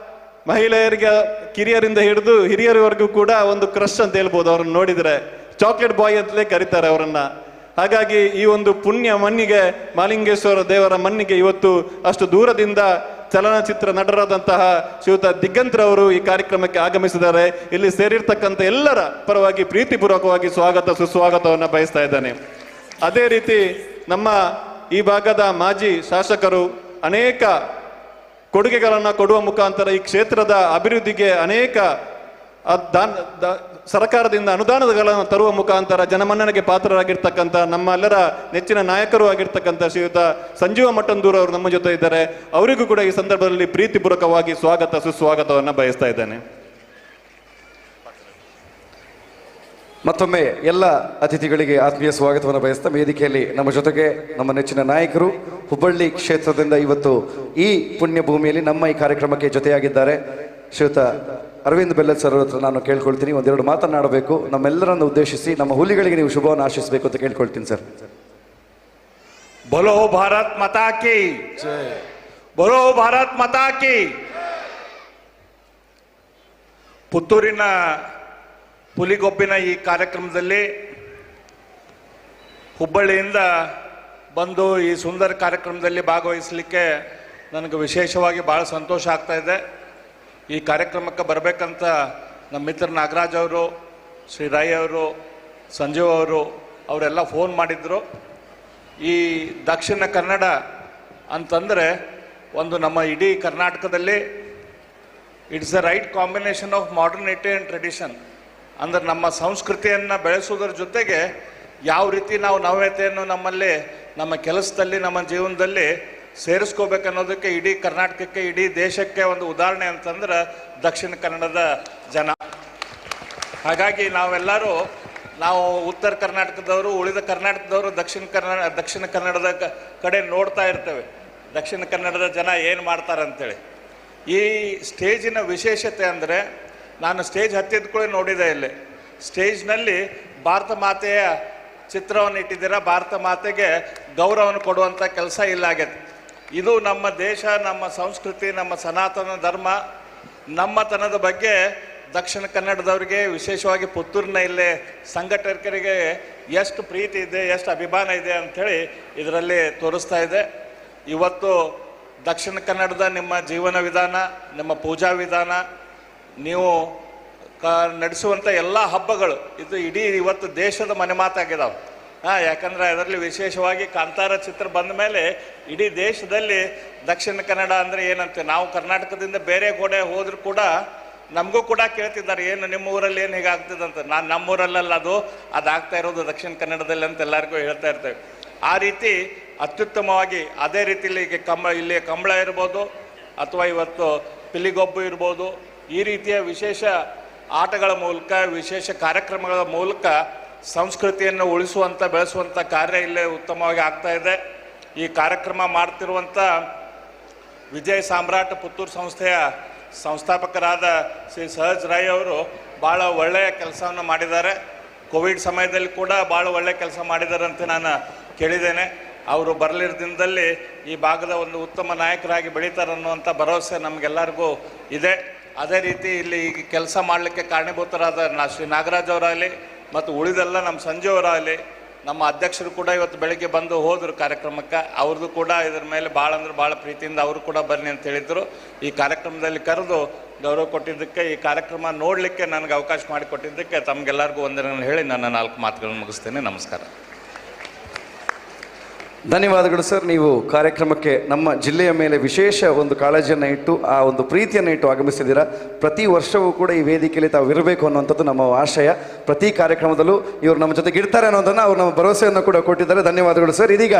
ಮಹಿಳೆಯರಿಗೆ, ಕಿರಿಯರಿಂದ ಹಿಡಿದು ಹಿರಿಯರವರೆಗೂ ಕೂಡ ಒಂದು ಕ್ರಶ್ ಅಂತ ಹೇಳ್ಬೋದು. ಅವ್ರನ್ನ ನೋಡಿದರೆ ಚಾಕ್ಲೇಟ್ ಬಾಯ್ ಅಂತಲೇ ಕರೀತಾರೆ ಅವರನ್ನ. ಹಾಗಾಗಿ ಈ ಒಂದು ಪುಣ್ಯ ಮಣ್ಣಿಗೆ, ಮಾಲಿಂಗೇಶ್ವರ ದೇವರ ಮಣ್ಣಿಗೆ ಇವತ್ತು ಅಷ್ಟು ದೂರದಿಂದ ಚಲನಚಿತ್ರ ನಟರಾದಂತಹ ಶ್ರೀಯುತ ದಿಗಂತ್ರವರು ಈ ಕಾರ್ಯಕ್ರಮಕ್ಕೆ ಆಗಮಿಸಿದ್ದಾರೆ. ಇಲ್ಲಿ ಸೇರಿರ್ತಕ್ಕಂಥ ಎಲ್ಲರ ಪರವಾಗಿ ಪ್ರೀತಿಪೂರ್ವಕವಾಗಿ ಸ್ವಾಗತ ಸುಸ್ವಾಗತವನ್ನು ಬಯಸ್ತಾ ಇದ್ದೇನೆ. ಅದೇ ರೀತಿ ನಮ್ಮ ಈ ಭಾಗದ ಮಾಜಿ ಶಾಸಕರು ಅನೇಕ ಕೊಡುಗೆಗಳನ್ನು ಕೊಡುವ ಮುಖಾಂತರ ಈ ಕ್ಷೇತ್ರದ ಅಭಿವೃದ್ಧಿಗೆ ಅನೇಕ ಸರ್ಕಾರದಿಂದ ಅನುದಾನಗಳನ್ನು ತರುವ ಮುಖಾಂತರ ಜನಮನ್ನಣೆಗೆ ಪಾತ್ರರಾಗಿರ್ತಕ್ಕಂಥ ನಮ್ಮೆಲ್ಲರ ನೆಚ್ಚಿನ ನಾಯಕರು ಆಗಿರ್ತಕ್ಕಂಥ ಶ್ರೀಯುತ ಸಂಜೀವ ಮಠಂದೂರ್ ಅವರು ನಮ್ಮ ಜೊತೆ ಇದ್ದಾರೆ. ಅವರಿಗೂ ಕೂಡ ಈ ಸಂದರ್ಭದಲ್ಲಿ ಪ್ರೀತಿಪೂರ್ವಕವಾಗಿ ಸ್ವಾಗತ ಸುಸ್ವಾಗತವನ್ನು ಬಯಸ್ತಾ ಇದ್ದೇನೆ. ಮತ್ತೊಮ್ಮೆ ಎಲ್ಲ ಅತಿಥಿಗಳಿಗೆ ಆತ್ಮೀಯ ಸ್ವಾಗತವನ್ನು ಬಯಸ್ತಾ ವೇದಿಕೆಯಲ್ಲಿ ನಮ್ಮ ಜೊತೆಗೆ ನಮ್ಮ ನೆಚ್ಚಿನ ನಾಯಕರು ಹುಬ್ಬಳ್ಳಿ ಕ್ಷೇತ್ರದಿಂದ ಇವತ್ತು ಈ ಪುಣ್ಯ ಭೂಮಿಯಲ್ಲಿ ನಮ್ಮ ಈ ಕಾರ್ಯಕ್ರಮಕ್ಕೆ ಜೊತೆಯಾಗಿದ್ದಾರೆ ಶ್ರೀಯುತ ಅರವಿಂದ್ ಬೆಲ್ಲದ್ ಸರ್ ಹತ್ರ ನಾನು ಕೇಳ್ಕೊಳ್ತೀನಿ, 1-2 ಮಾತನಾಡಬೇಕು. ನಮ್ಮೆಲ್ಲರನ್ನು ಉದ್ದೇಶಿಸಿ ನಮ್ಮ ಹುಲಿಗಳಿಗೆ ನೀವು ಶುಭವನ್ನು ಆಶಿಸಬೇಕು ಅಂತ ಕೇಳ್ಕೊಳ್ತೀನಿ ಸರ್. ಬೋಲೋ ಭಾರತ್ ಮಾತಾ ಕಿ ಜೈ, ಬೋಲೋ ಭಾರತ್ ಮಾತಾ ಕಿ. ಪುತ್ತೂರಿನ ಪುಲಿಗೊಬ್ಬಿನ ಈ ಕಾರ್ಯಕ್ರಮದಲ್ಲಿ ಹುಬ್ಬಳ್ಳಿಯಿಂದ ಬಂದು ಈ ಸುಂದರ ಕಾರ್ಯಕ್ರಮದಲ್ಲಿ ಭಾಗವಹಿಸಲಿಕ್ಕೆ ನನಗೆ ವಿಶೇಷವಾಗಿ ಭಾಳ ಸಂತೋಷ ಆಗ್ತಾ ಇದೆ. ಈ ಕಾರ್ಯಕ್ರಮಕ್ಕೆ ಬರಬೇಕಂತ ನಮ್ಮ ಮಿತ್ರ ನಾಗರಾಜ್ ಅವರು, ಶ್ರೀ ರೈ ಅವರು, ಸಂಜೀವ್ ಅವರು ಅವರೆಲ್ಲ ಫೋನ್ ಮಾಡಿದ್ರು. ಈ ದಕ್ಷಿಣ ಕನ್ನಡ ಅಂತಂದರೆ ಒಂದು ನಮ್ಮ ಇಡೀ ಕರ್ನಾಟಕದಲ್ಲಿ it's the right combination of modernity and tradition. ಅಂದರೆ ನಮ್ಮ ಸಂಸ್ಕೃತಿಯನ್ನು ಬೆಳೆಸೋದ್ರ ಜೊತೆಗೆ ಯಾವ ರೀತಿ ನಾವು ನವ್ಯತೆಯನ್ನು ನಮ್ಮಲ್ಲಿ ನಮ್ಮ ಕೆಲಸದಲ್ಲಿ ನಮ್ಮ ಜೀವನದಲ್ಲಿ ಸೇರಿಸ್ಕೋಬೇಕನ್ನೋದಕ್ಕೆ ಇಡೀ ಕರ್ನಾಟಕಕ್ಕೆ ಇಡೀ ದೇಶಕ್ಕೆ ಒಂದು ಉದಾಹರಣೆ ಅಂತಂದ್ರೆ ದಕ್ಷಿಣ ಕನ್ನಡದ ಜನ. ಹಾಗಾಗಿ ನಾವೆಲ್ಲರೂ ನಾವು ಉತ್ತರ ಕರ್ನಾಟಕದವರು, ಉಳಿದ ಕರ್ನಾಟಕದವರು ದಕ್ಷಿಣ ಕನ್ನಡದ ಕಡೆ ನೋಡ್ತಾ ಇರ್ತೇವೆ, ದಕ್ಷಿಣ ಕನ್ನಡದ ಜನ ಏನು ಮಾಡ್ತಾರೆ ಅಂತೇಳಿ. ಈ ಸ್ಟೇಜಿನ ವಿಶೇಷತೆ ಅಂದರೆ ನಾನು ಸ್ಟೇಜ್ ಹತ್ತಿದ ಕೂಡ ನೋಡಿದೆ. ಇಲ್ಲಿ ಸ್ಟೇಜ್ನಲ್ಲಿ ಭಾರತ ಮಾತೆಯ ಚಿತ್ರವನ್ನು ಇಟ್ಟಿದ್ದೀರಾ. ಭಾರತ ಮಾತೆಗೆ ಗೌರವವನ್ನು ಕೊಡುವಂಥ ಕೆಲಸ ಇಲ್ಲಾಗೈತೆ. ಇದು ನಮ್ಮ ದೇಶ, ನಮ್ಮ ಸಂಸ್ಕೃತಿ, ನಮ್ಮ ಸನಾತನ ಧರ್ಮ, ನಮ್ಮತನದ ಬಗ್ಗೆ ದಕ್ಷಿಣ ಕನ್ನಡದವ್ರಿಗೆ, ವಿಶೇಷವಾಗಿ ಪುತ್ತೂರಿನ ಇಲ್ಲೇ ಸಂಘಟಕರಿಗೆ ಎಷ್ಟು ಪ್ರೀತಿ ಇದೆ, ಎಷ್ಟು ಅಭಿಮಾನ ಇದೆ ಅಂಥೇಳಿ ಇದರಲ್ಲಿ ತೋರಿಸ್ತಾ ಇದೆ. ಇವತ್ತು ದಕ್ಷಿಣ ಕನ್ನಡದ ನಿಮ್ಮ ಜೀವನ ವಿಧಾನ, ನಿಮ್ಮ ಪೂಜಾ ವಿಧಾನ, ನೀವು ನಡೆಸುವಂಥ ಎಲ್ಲ ಹಬ್ಬಗಳು ಇದು ಇಡೀ ಇವತ್ತು ದೇಶದ ಮನೆ ಮಾತಾಗಿದ್ದಾವೆ. ಯಾಕಂದರೆ ಅದರಲ್ಲಿ ವಿಶೇಷವಾಗಿ ಕಾಂತಾರ ಚಿತ್ರ ಬಂದ ಮೇಲೆ ಇಡೀ ದೇಶದಲ್ಲಿ ದಕ್ಷಿಣ ಕನ್ನಡ ಅಂದರೆ ಏನಂತೆ, ನಾವು ಕರ್ನಾಟಕದಿಂದ ಬೇರೆ ಕಡೆ ಹೋದರೂ ಕೂಡ ನಮಗೂ ಕೂಡ ಕೇಳ್ತಿದ್ದಾರೆ, ಏನು ನಿಮ್ಮ ಊರಲ್ಲಿ ಏನು ಹೀಗಾಗ್ತದಂತ. ನಮ್ಮೂರಲ್ಲ ಅದಾಗ್ತಾ ಇರೋದು ದಕ್ಷಿಣ ಕನ್ನಡದಲ್ಲಿ ಅಂತ ಎಲ್ಲರಿಗೂ ಹೇಳ್ತಾ ಇರ್ತೇವೆ. ಆ ರೀತಿ ಅತ್ಯುತ್ತಮವಾಗಿ ಅದೇ ರೀತಿಯಲ್ಲಿ ಇಲ್ಲಿ ಕಂಬಳ ಇರ್ಬೋದು ಅಥವಾ ಇವತ್ತು ಪಿಲಿಗೊಬ್ಬು ಇರ್ಬೋದು, ಈ ರೀತಿಯ ವಿಶೇಷ ಆಟಗಳ ಮೂಲಕ, ವಿಶೇಷ ಕಾರ್ಯಕ್ರಮಗಳ ಮೂಲಕ ಸಂಸ್ಕೃತಿಯನ್ನು ಉಳಿಸುವಂಥ, ಬೆಳೆಸುವಂಥ ಕಾರ್ಯ ಇಲ್ಲೇ ಉತ್ತಮವಾಗಿ ಆಗ್ತಾ ಇದೆ. ಈ ಕಾರ್ಯಕ್ರಮ ಮಾಡ್ತಿರುವಂಥ ವಿಜಯ ಸಾಮ್ರಾಟ್ ಪುತ್ತೂರು ಸಂಸ್ಥೆಯ ಸಂಸ್ಥಾಪಕರಾದ ಶ್ರೀ ಸಹಜ್ ರೈ ಅವರು ಭಾಳ ಒಳ್ಳೆಯ ಕೆಲಸವನ್ನು ಮಾಡಿದ್ದಾರೆ. ಕೋವಿಡ್ ಸಮಯದಲ್ಲಿ ಕೂಡ ಭಾಳ ಒಳ್ಳೆಯ ಕೆಲಸ ಮಾಡಿದ್ದಾರೆ ಅಂತ ನಾನು ಕೇಳಿದ್ದೇನೆ. ಅವರು ಬರಲಿರ ದಿನದಲ್ಲಿ ಈ ಭಾಗದ ಒಂದು ಉತ್ತಮ ನಾಯಕರಾಗಿ ಬೆಳೀತಾರೆ ಅನ್ನುವಂಥ ಭರವಸೆ ನಮಗೆಲ್ಲರಿಗೂ ಇದೆ. ಅದೇ ರೀತಿ ಇಲ್ಲಿ ಈ ಕೆಲಸ ಮಾಡಲಿಕ್ಕೆ ಕಾರಣೀಭೂತರಾದ ಶ್ರೀ ನಾಗರಾಜ್ ಅವರಾಗಲಿ ಮತ್ತು ಉಳಿದೆಲ್ಲ ನಮ್ಮ ಸಂಜೆ ಅವರಾಗಲಿ, ನಮ್ಮ ಅಧ್ಯಕ್ಷರು ಕೂಡ ಇವತ್ತು ಬೆಳಗ್ಗೆ ಬಂದು ಹೋದರು ಕಾರ್ಯಕ್ರಮಕ್ಕೆ. ಅವ್ರದ್ದು ಕೂಡ ಇದರ ಮೇಲೆ ಭಾಳ ಅಂದ್ರೆ ಭಾಳ ಪ್ರೀತಿಯಿಂದ ಅವರು ಕೂಡ ಬನ್ನಿ ಅಂತ ಹೇಳಿದರು. ಈ ಕಾರ್ಯಕ್ರಮದಲ್ಲಿ ಕರೆದು ಗೌರವ ಕೊಟ್ಟಿದ್ದಕ್ಕೆ, ಈ ಕಾರ್ಯಕ್ರಮ ನೋಡಲಿಕ್ಕೆ ನನಗೆ ಅವಕಾಶ ಮಾಡಿಕೊಟ್ಟಿದ್ದಕ್ಕೆ ತಮಗೆಲ್ಲರಿಗೂ ವಂದನೆಗಳನ್ನು ಹೇಳಿ ನನ್ನ 4 ಮಾತುಗಳನ್ನು ಮುಗಿಸ್ತೇನೆ. ನಮಸ್ಕಾರ. ಧನ್ಯವಾದಗಳು ಸರ್. ನೀವು ಕಾರ್ಯಕ್ರಮಕ್ಕೆ ನಮ್ಮ ಜಿಲ್ಲೆಯ ಮೇಲೆ ವಿಶೇಷ ಒಂದು ಕಾಳಜಿಯನ್ನು ಇಟ್ಟು, ಆ ಒಂದು ಪ್ರೀತಿಯನ್ನು ಇಟ್ಟು ಆಗಮಿಸಿದ್ದೀರಾ. ಪ್ರತಿ ವರ್ಷವೂ ಕೂಡ ಈ ವೇದಿಕೆಯಲ್ಲಿ ತಾವು ಇರಬೇಕು ಅನ್ನುವಂಥದ್ದು ನಮ್ಮ ಆಶಯ. ಪ್ರತಿ ಕಾರ್ಯಕ್ರಮದಲ್ಲೂ ಇವರು ನಮ್ಮ ಜೊತೆಗೆ ಇರ್ತಾರೆ ಅನ್ನೋದನ್ನು ಅವರು ನಮ್ಮ ಭರವಸೆಯನ್ನು ಕೂಡ ಕೊಟ್ಟಿದ್ದಾರೆ. ಧನ್ಯವಾದಗಳು ಸರ್. ಇದೀಗ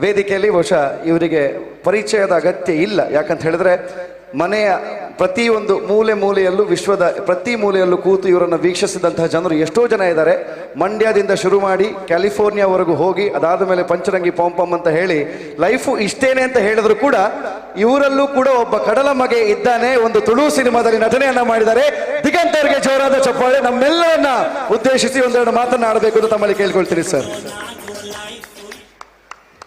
ವೇದಿಕೆಯಲ್ಲಿ ಬಹುಶಃ ಇವರಿಗೆ ಪರಿಚಯದ ಅಗತ್ಯ ಇಲ್ಲ. ಯಾಕಂತ ಹೇಳಿದ್ರೆ ಮನೆಯ ಪ್ರತಿಯೊಂದು ಮೂಲೆಯಲ್ಲೂ, ವಿಶ್ವದ ಪ್ರತಿ ಮೂಲೆಯಲ್ಲೂ ಕೂತು ಇವರನ್ನು ವೀಕ್ಷಿಸಿದಂತಹ ಜನರು ಎಷ್ಟೋ ಜನ ಇದ್ದಾರೆ. ಮಂಡ್ಯದಿಂದ ಶುರು ಮಾಡಿ ಕ್ಯಾಲಿಫೋರ್ನಿಯಾವರೆಗೂ ಹೋಗಿ ಅದಾದ ಮೇಲೆ ಪಂಚರಂಗಿ ಪಂಪಂ ಅಂತ ಹೇಳಿ ಲೈಫು ಇಷ್ಟೇನೆ ಅಂತ ಹೇಳಿದ್ರು ಕೂಡ ಇವರಲ್ಲೂ ಕೂಡ ಒಬ್ಬ ಕಡಲ ಮಗೆ ಇದ್ದಾನೆ. ಒಂದು ತುಳು ಸಿನಿಮಾದಲ್ಲಿ ನಟನೆಯನ್ನ ಮಾಡಿದ್ದಾರೆ. ದಿಗಂತ್ ಅವರಿಗೆ ಜೋರಾದ ಚಪ್ಪಾಳೆ. ನಮ್ಮೆಲ್ಲರನ್ನ ಉದ್ದೇಶಿಸಿ ಒಂದೆರಡು ಮಾತನಾಡಬೇಕು ಅಂತ ತಮ್ಮಲ್ಲಿ ಕೇಳ್ಕೊಳ್ತೀನಿ ಸರ್.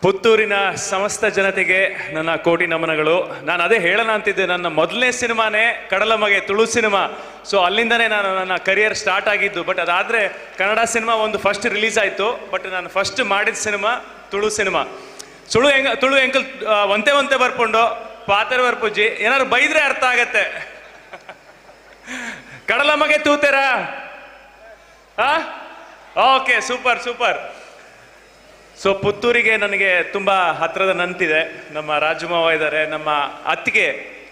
ಪುತ್ತೂರಿನ ಸಮಸ್ತ ಜನತೆಗೆ ನನ್ನ ಕೋಟಿ ನಮನಗಳು. ನಾನು ಅದೇ ಹೇಳೋಣ ಅಂತಿದ್ದೆ, ನನ್ನ ಮೊದಲನೇ ಸಿನಿಮಾನೇ ಕಡಲಮಗೆ ತುಳು ಸಿನಿಮಾ. ಸೊ ಅಲ್ಲಿಂದನೇ ನನ್ನ ಕರಿಯರ್ ಸ್ಟಾರ್ಟ್ ಆಗಿದ್ದು. ಬಟ್ ಅದಾದರೆ ಕನ್ನಡ ಸಿನಿಮಾ ಒಂದು ಫಸ್ಟ್ ರಿಲೀಸ್ ಆಯಿತು. ಬಟ್ ನಾನು ಫಸ್ಟ್ ಮಾಡಿದ ಸಿನಿಮಾ ತುಳು ಸಿನಿಮಾ. ತುಳು ಎಂಕಲ್ ಒಂತೆ ಬರ್ಕೊಂಡು ಪಾತ್ರೆ ಬರ್ಪುಜ್ಜಿ ಏನಾದ್ರು ಬೈದ್ರೆ ಅರ್ಥ ಆಗತ್ತೆ. ಕಡಲಮಗೆ ತೂತೆರಾ? Okay, super. ಸೊ ಪುತ್ತೂರಿಗೆ ನನಗೆ ತುಂಬ ಹತ್ತಿರದ ನಂಟಿದೆ. ನಮ್ಮ ರಾಜಮಾವ ಇದ್ದಾರೆ, ನಮ್ಮ ಅತ್ತಿಗೆ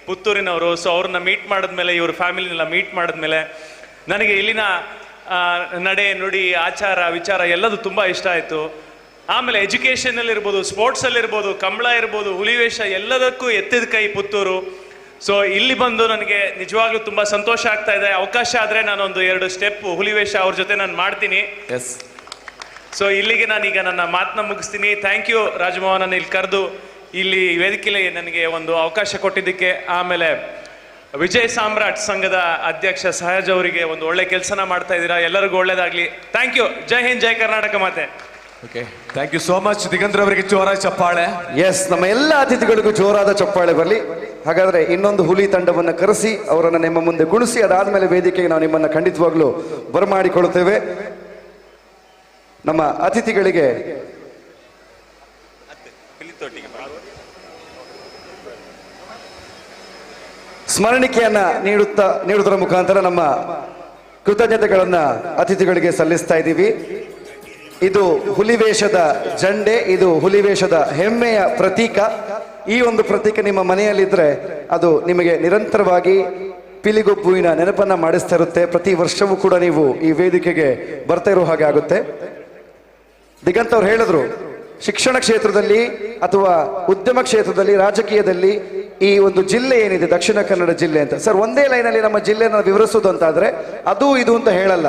ಪುತ್ತೂರಿನವರು. ಸೊ ಅವ್ರನ್ನ ಮೀಟ್ ಮಾಡಿದ್ಮೇಲೆ, ಇವ್ರ ಫ್ಯಾಮಿಲಿನೆಲ್ಲ ಮೀಟ್ ಮಾಡಿದ್ಮೇಲೆ ನನಗೆ ಇಲ್ಲಿನ ನಡೆ ನುಡಿ ಆಚಾರ ವಿಚಾರ ಎಲ್ಲದು ತುಂಬ ಇಷ್ಟ ಆಯಿತು. ಆಮೇಲೆ ಎಜುಕೇಷನಲ್ಲಿರ್ಬೋದು, ಸ್ಪೋರ್ಟ್ಸಲ್ಲಿರ್ಬೋದು, ಕಂಬಳ ಇರ್ಬೋದು, ಹುಲಿವೇಷ ಎಲ್ಲದಕ್ಕೂ ಎತ್ತಿದ ಕೈ ಪುತ್ತೂರು. ಸೊ ಇಲ್ಲಿ ಬಂದು ನನಗೆ ನಿಜವಾಗ್ಲೂ ತುಂಬ ಸಂತೋಷ ಆಗ್ತಾ ಇದೆ. ಅವಕಾಶ ಆದರೆ ನಾನೊಂದು 2 ಸ್ಟೆಪ್ ಹುಲಿವೇಷ ಅವ್ರ ಜೊತೆ ನಾನು ಮಾಡ್ತೀನಿ. ಎಸ್. ಸೊ ಇಲ್ಲಿಗೆ ನಾನೀಗ ನನ್ನ ಮಾತನ್ನ ಮುಗಿಸ್ತೀನಿ. ಥ್ಯಾಂಕ್ ಯು ರಾಜಮೋಹ, ನನ್ನ ಇಲ್ಲಿ ಕರೆದು ಇಲ್ಲಿ ವೇದಿಕೆಯಲ್ಲಿ ನನಗೆ ಒಂದು ಅವಕಾಶ ಕೊಟ್ಟಿದ್ದಕ್ಕೆ. ಆಮೇಲೆ ವಿಜಯ್ ಸಾಮ್ರಾಟ್ ಸಂಘದ ಅಧ್ಯಕ್ಷ ಸಹಜ್ ಅವರಿಗೆ ಒಂದು ಒಳ್ಳೆ ಕೆಲಸನ ಮಾಡ್ತಾ ಇದ್ದೀರಾ. ಎಲ್ಲರಿಗೂ ಒಳ್ಳೇದಾಗ್ಲಿ. Thank you. ಜೈ ಹಿಂದ್, ಜೈ ಕರ್ನಾಟಕ ಮಾತೆ. Okay, thank you so much. ದಿಗಂದ್ರ ಅವರಿಗೆ ಜೋರಾದ ಚಪ್ಪಾಳೆ. ಎಸ್, ನಮ್ಮ ಎಲ್ಲ ಅತಿಥಿಗಳಿಗೂ ಜೋರಾದ ಚಪ್ಪಾಳೆ ಬರಲಿ. ಹಾಗಾದ್ರೆ ಇನ್ನೊಂದು ಹುಲಿ ತಂಡವನ್ನು ಕರೆಸಿ ಅವರನ್ನು ನಿಮ್ಮ ಮುಂದೆ ಕುಣಿಸಿ ಅದಾದ್ಮೇಲೆ ವೇದಿಕೆಗೆ ನಾವು ನಿಮ್ಮನ್ನು ಖಂಡಿತವಾಗ್ಲೂ ಬರಮಾಡಿಕೊಳ್ಳುತ್ತೇವೆ. ನಮ್ಮ ಅತಿಥಿಗಳಿಗೆ ಸ್ಮರಣಿಕೆಯನ್ನ ನೀಡುವುದರ ಮುಖಾಂತರ ನಮ್ಮ ಕೃತಜ್ಞತೆಗಳನ್ನ ಅತಿಥಿಗಳಿಗೆ ಸಲ್ಲಿಸ್ತಾ ಇದ್ದೀವಿ. ಇದು ಹುಲಿವೇಷದ ಜಂಡೆ, ಇದು ಹುಲಿವೇಷದ ಹೆಮ್ಮೆಯ ಪ್ರತೀಕ. ಈ ಒಂದು ಪ್ರತೀಕ ನಿಮ್ಮ ಮನೆಯಲ್ಲಿದ್ದರೆ ಅದು ನಿಮಗೆ ನಿರಂತರವಾಗಿ ಪಿಲಿಗೊಬ್ಬುವಿನ ನೆನಪನ್ನ ಮಾಡಿಸ್ತಾ ಇರುತ್ತೆ. ಪ್ರತಿ ವರ್ಷವೂ ಕೂಡ ನೀವು ಈ ವೇದಿಕೆಗೆ ಬರ್ತಾ ಇರೋ ಹಾಗೆ ಆಗುತ್ತೆ. ದಿಗಂತ್ ಅವ್ರು ಹೇಳಿದ್ರು, ಶಿಕ್ಷಣ ಕ್ಷೇತ್ರದಲ್ಲಿ ಅಥವಾ ಉದ್ಯಮ ಕ್ಷೇತ್ರದಲ್ಲಿ, ರಾಜಕೀಯದಲ್ಲಿ ಈ ಒಂದು ಜಿಲ್ಲೆ ಏನಿದೆ ದಕ್ಷಿಣ ಕನ್ನಡ ಜಿಲ್ಲೆ ಅಂತ. ಸರ್, ಒಂದೇ ಲೈನಲ್ಲಿ ನಮ್ಮ ಜಿಲ್ಲೆಯನ್ನು ವಿವರಿಸೋದು ಅಂತಾದ್ರೆ ಅದು ಇದು ಅಂತ ಹೇಳಲ್ಲ.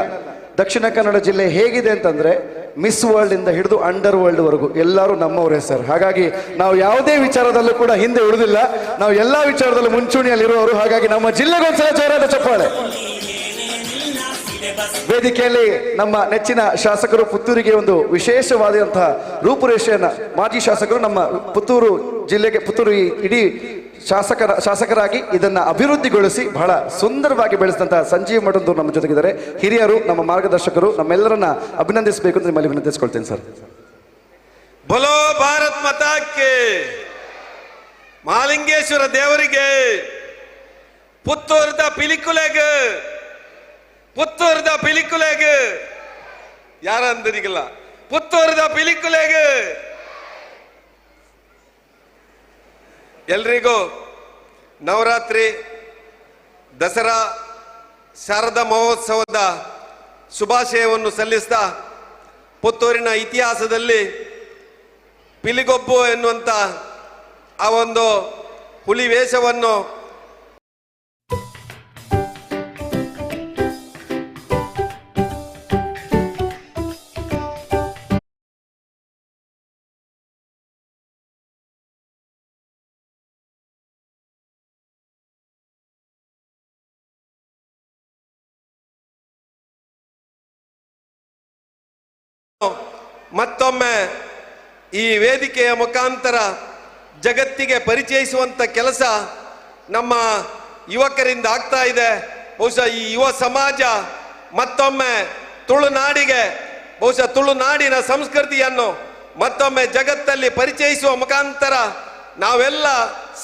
ದಕ್ಷಿಣ ಕನ್ನಡ ಜಿಲ್ಲೆ ಹೇಗಿದೆ ಅಂತಂದ್ರೆ ಮಿಸ್ ವರ್ಲ್ಡ್ ಇಂದ ಹಿಡಿದು ಅಂಡರ್ ವರ್ಲ್ಡ್ ವರೆಗೂ ಎಲ್ಲರೂ ನಮ್ಮವರೇ ಸರ್. ಹಾಗಾಗಿ ನಾವು ಯಾವುದೇ ವಿಚಾರದಲ್ಲೂ ಕೂಡ ಹಿಂದೆ ಉಳಿದಿಲ್ಲ, ನಾವು ಎಲ್ಲಾ ವಿಚಾರದಲ್ಲೂ ಮುಂಚೂಣಿಯಲ್ಲಿರುವವರು. ಹಾಗಾಗಿ ನಮ್ಮ ಜಿಲ್ಲೆಗೊಂದ್ಸಲ ಜೋರಾದ ಚಪ್ಪಾಳೆ. ವೇದಿಕೆಯಲ್ಲಿ ನಮ್ಮ ನೆಚ್ಚಿನ ಶಾಸಕರು ಪುತ್ತೂರಿಗೆ ಒಂದು ವಿಶೇಷವಾದಂತಹ ರೂಪುರೇಷೆಯನ್ನ, ಮಾಜಿ ಶಾಸಕರು ನಮ್ಮ ಪುತ್ತೂರು ಜಿಲ್ಲೆಗೆ, ಪುತ್ತೂರು ಇಡೀ ಶಾಸಕರಾಗಿ ಇದನ್ನ ಅಭಿವೃದ್ಧಿಗೊಳಿಸಿ ಬಹಳ ಸುಂದರವಾಗಿ ಬೆಳೆಸಿದಂತಹ ಸಂಜೀವ್ ಮಠಂದೂರು ನಮ್ಮ ಜೊತೆಗಿದ್ದಾರೆ. ಹಿರಿಯರು, ನಮ್ಮ ಮಾರ್ಗದರ್ಶಕರು, ನಮ್ಮೆಲ್ಲರನ್ನ ಅಭಿನಂದಿಸಬೇಕು ಅಂತ ನಿಮ್ಮಲ್ಲಿ ವಿನಂತಿಸ್ಕೊಳ್ತೇನೆ ಸರ್. ಬೋಲೋ ಭಾರತ್ ಮಾತಾಕ್ಕೆ, ಮಹಾಲಿಂಗೇಶ್ವರ ದೇವರಿಗೆ, ಪುತ್ತೂರದ ಪಿಲಿಕುಲೆಗೆ, ಪುತ್ತೂರದ ಪಿಲಿಕುಲೆಗೆ, ಯಾರಂದರಿಗಿಲ್ಲ, ಪುತ್ತೂರದ ಪಿಲಿಕುಲೆಗೆ ಎಲ್ರಿಗೂ ನವರಾತ್ರಿ, ದಸರಾ, ಶಾರದಾ ಮಹೋತ್ಸವದ ಶುಭಾಶಯವನ್ನು ಸಲ್ಲಿಸ್ತಾ, ಪುತ್ತೂರಿನ ಇತಿಹಾಸದಲ್ಲಿ ಪಿಲಿಗೊಬ್ಬು ಎನ್ನುವಂಥ ಆ ಒಂದು ಹುಲಿ ವೇಷವನ್ನು ಮತ್ತೊಮ್ಮೆ ಈ ವೇದಿಕೆಯ ಮುಖಾಂತರ ಜಗತ್ತಿಗೆ ಪರಿಚಯಿಸುವಂತ ಕೆಲಸ ನಮ್ಮ ಯುವಕರಿಂದ ಆಗ್ತಾ ಇದೆ. ಬಹುಶಃ ಈ ಯುವ ಸಮಾಜ ಮತ್ತೊಮ್ಮೆ ತುಳುನಾಡಿಗೆ, ಬಹುಶಃ ತುಳುನಾಡಿನ ಸಂಸ್ಕೃತಿಯನ್ನು ಮತ್ತೊಮ್ಮೆ ಜಗತ್ತಲ್ಲಿ ಪರಿಚಯಿಸುವ ಮುಖಾಂತರ ನಾವೆಲ್ಲ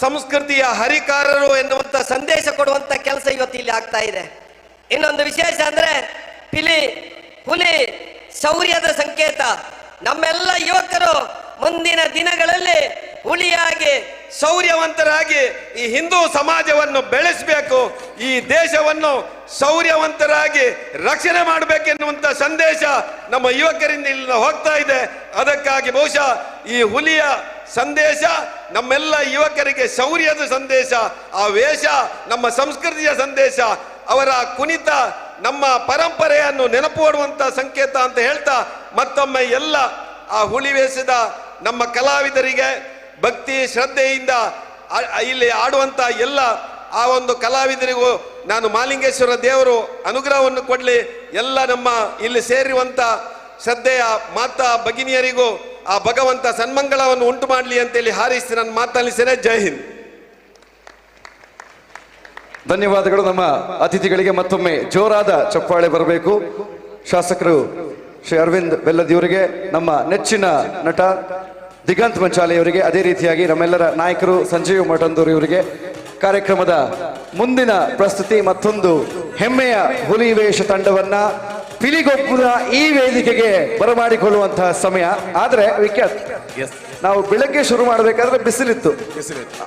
ಸಂಸ್ಕೃತಿಯ ಹರಿಕಾರರು ಎನ್ನುವಂತ ಸಂದೇಶ ಕೊಡುವಂತ ಕೆಲಸ ಇವತ್ತು ಇಲ್ಲಿ ಆಗ್ತಾ ಇದೆ. ಇನ್ನೊಂದು ವಿಶೇಷ ಅಂದ್ರೆ ಹುಲಿ ಶೌರ್ಯದ ಸಂಕೇತ. ನಮ್ಮೆಲ್ಲ ಯುವಕರು ಮುಂದಿನ ದಿನಗಳಲ್ಲಿ ಹುಲಿಯಾಗಿ, ಶೌರ್ಯವಂತರಾಗಿ ಈ ಹಿಂದೂ ಸಮಾಜವನ್ನು ಬೆಳೆಸಬೇಕು, ಈ ದೇಶವನ್ನು ಶೌರ್ಯವಂತರಾಗಿ ರಕ್ಷಣೆ ಮಾಡಬೇಕೆನ್ನುವಂತ ಸಂದೇಶ ನಮ್ಮ ಯುವಕರಿಂದ ಇಲ್ಲಿ ಹೋಗ್ತಾ ಇದೆ. ಅದಕ್ಕಾಗಿ ಬಹುಶಃ ಈ ಹುಲಿಯ ಸಂದೇಶ ನಮ್ಮೆಲ್ಲ ಯುವಕರಿಗೆ ಶೌರ್ಯದ ಸಂದೇಶ, ಆ ವೇಷ ನಮ್ಮ ಸಂಸ್ಕೃತಿಯ ಸಂದೇಶ, ಅವರ ಕುಣಿತ ನಮ್ಮ ಪರಂಪರೆಯನ್ನು ನೆನಪು ಮಾಡುವಂತ ಸಂಕೇತ ಅಂತ ಹೇಳ್ತಾ, ಮತ್ತೊಮ್ಮೆ ಎಲ್ಲ ಆ ಹುಲಿ ವೇಷದ ನಮ್ಮ ಕಲಾವಿದರಿಗೆ ಭಕ್ತಿ ಶ್ರದ್ಧೆಯಿಂದ ಇಲ್ಲಿ ಆಡುವಂತ ಎಲ್ಲ ಆ ಒಂದು ಕಲಾವಿದರಿಗೂ ನಾನು ಮಹಾಲಿಂಗೇಶ್ವರ ದೇವರು ಅನುಗ್ರಹವನ್ನು ಕೊಡಲಿ. ಎಲ್ಲ ನಮ್ಮ ಇಲ್ಲಿ ಸೇರಿರುವಂತ ಶ್ರದ್ಧೆಯ ಮಾತಾ ಭಗಿನಿಯರಿಗೂ ಆ ಭಗವಂತ ಸನ್ಮಂಗಳವನ್ನು ಉಂಟು ಮಾಡಲಿ ಅಂತೇಳಿ ಹಾರೈಸಿ ನಾನು ಮಾತನಾಡಿಸ್ತೇನೆ. ಜೈ ಹಿಂದ್. ಧನ್ಯವಾದಗಳು. ನಮ್ಮ ಅತಿಥಿಗಳಿಗೆ ಮತ್ತೊಮ್ಮೆ ಜೋರಾದ ಚಪ್ಪಾಳೆ ಬರಬೇಕು. ಶಾಸಕರು ಶ್ರೀ ಅರವಿಂದ್ ಬೆಲ್ಲದಿಯವರಿಗೆ, ನಮ್ಮ ನೆಚ್ಚಿನ ನಟ ದಿಗಂತ್ ಮಂಚಾಲೆಯವರಿಗೆ, ಅದೇ ರೀತಿಯಾಗಿ ನಮ್ಮೆಲ್ಲರ ನಾಯಕರು ಸಂಜೀವ್ ಮಠಂದೂರು ಇವರಿಗೆ. ಕಾರ್ಯಕ್ರಮದ ಮುಂದಿನ ಪ್ರಸ್ತುತಿ ಮತ್ತೊಂದು ಹೆಮ್ಮೆಯ ಹುಲಿ ವೇಷ ತಂಡವನ್ನ ಪಿಲಿಗೊಬ್ಬುನ ಈ ವೇದಿಕೆಗೆ ಬರಮಾಡಿಕೊಳ್ಳುವಂತಹ ಸಮಯ. ಆದ್ರೆ ವಿಖ್ಯಾತ್, ನಾವು ಬೆಳಗ್ಗೆ ಶುರು ಮಾಡಬೇಕಾದ್ರೆ ಬಿಸಿಲಿತ್ತು.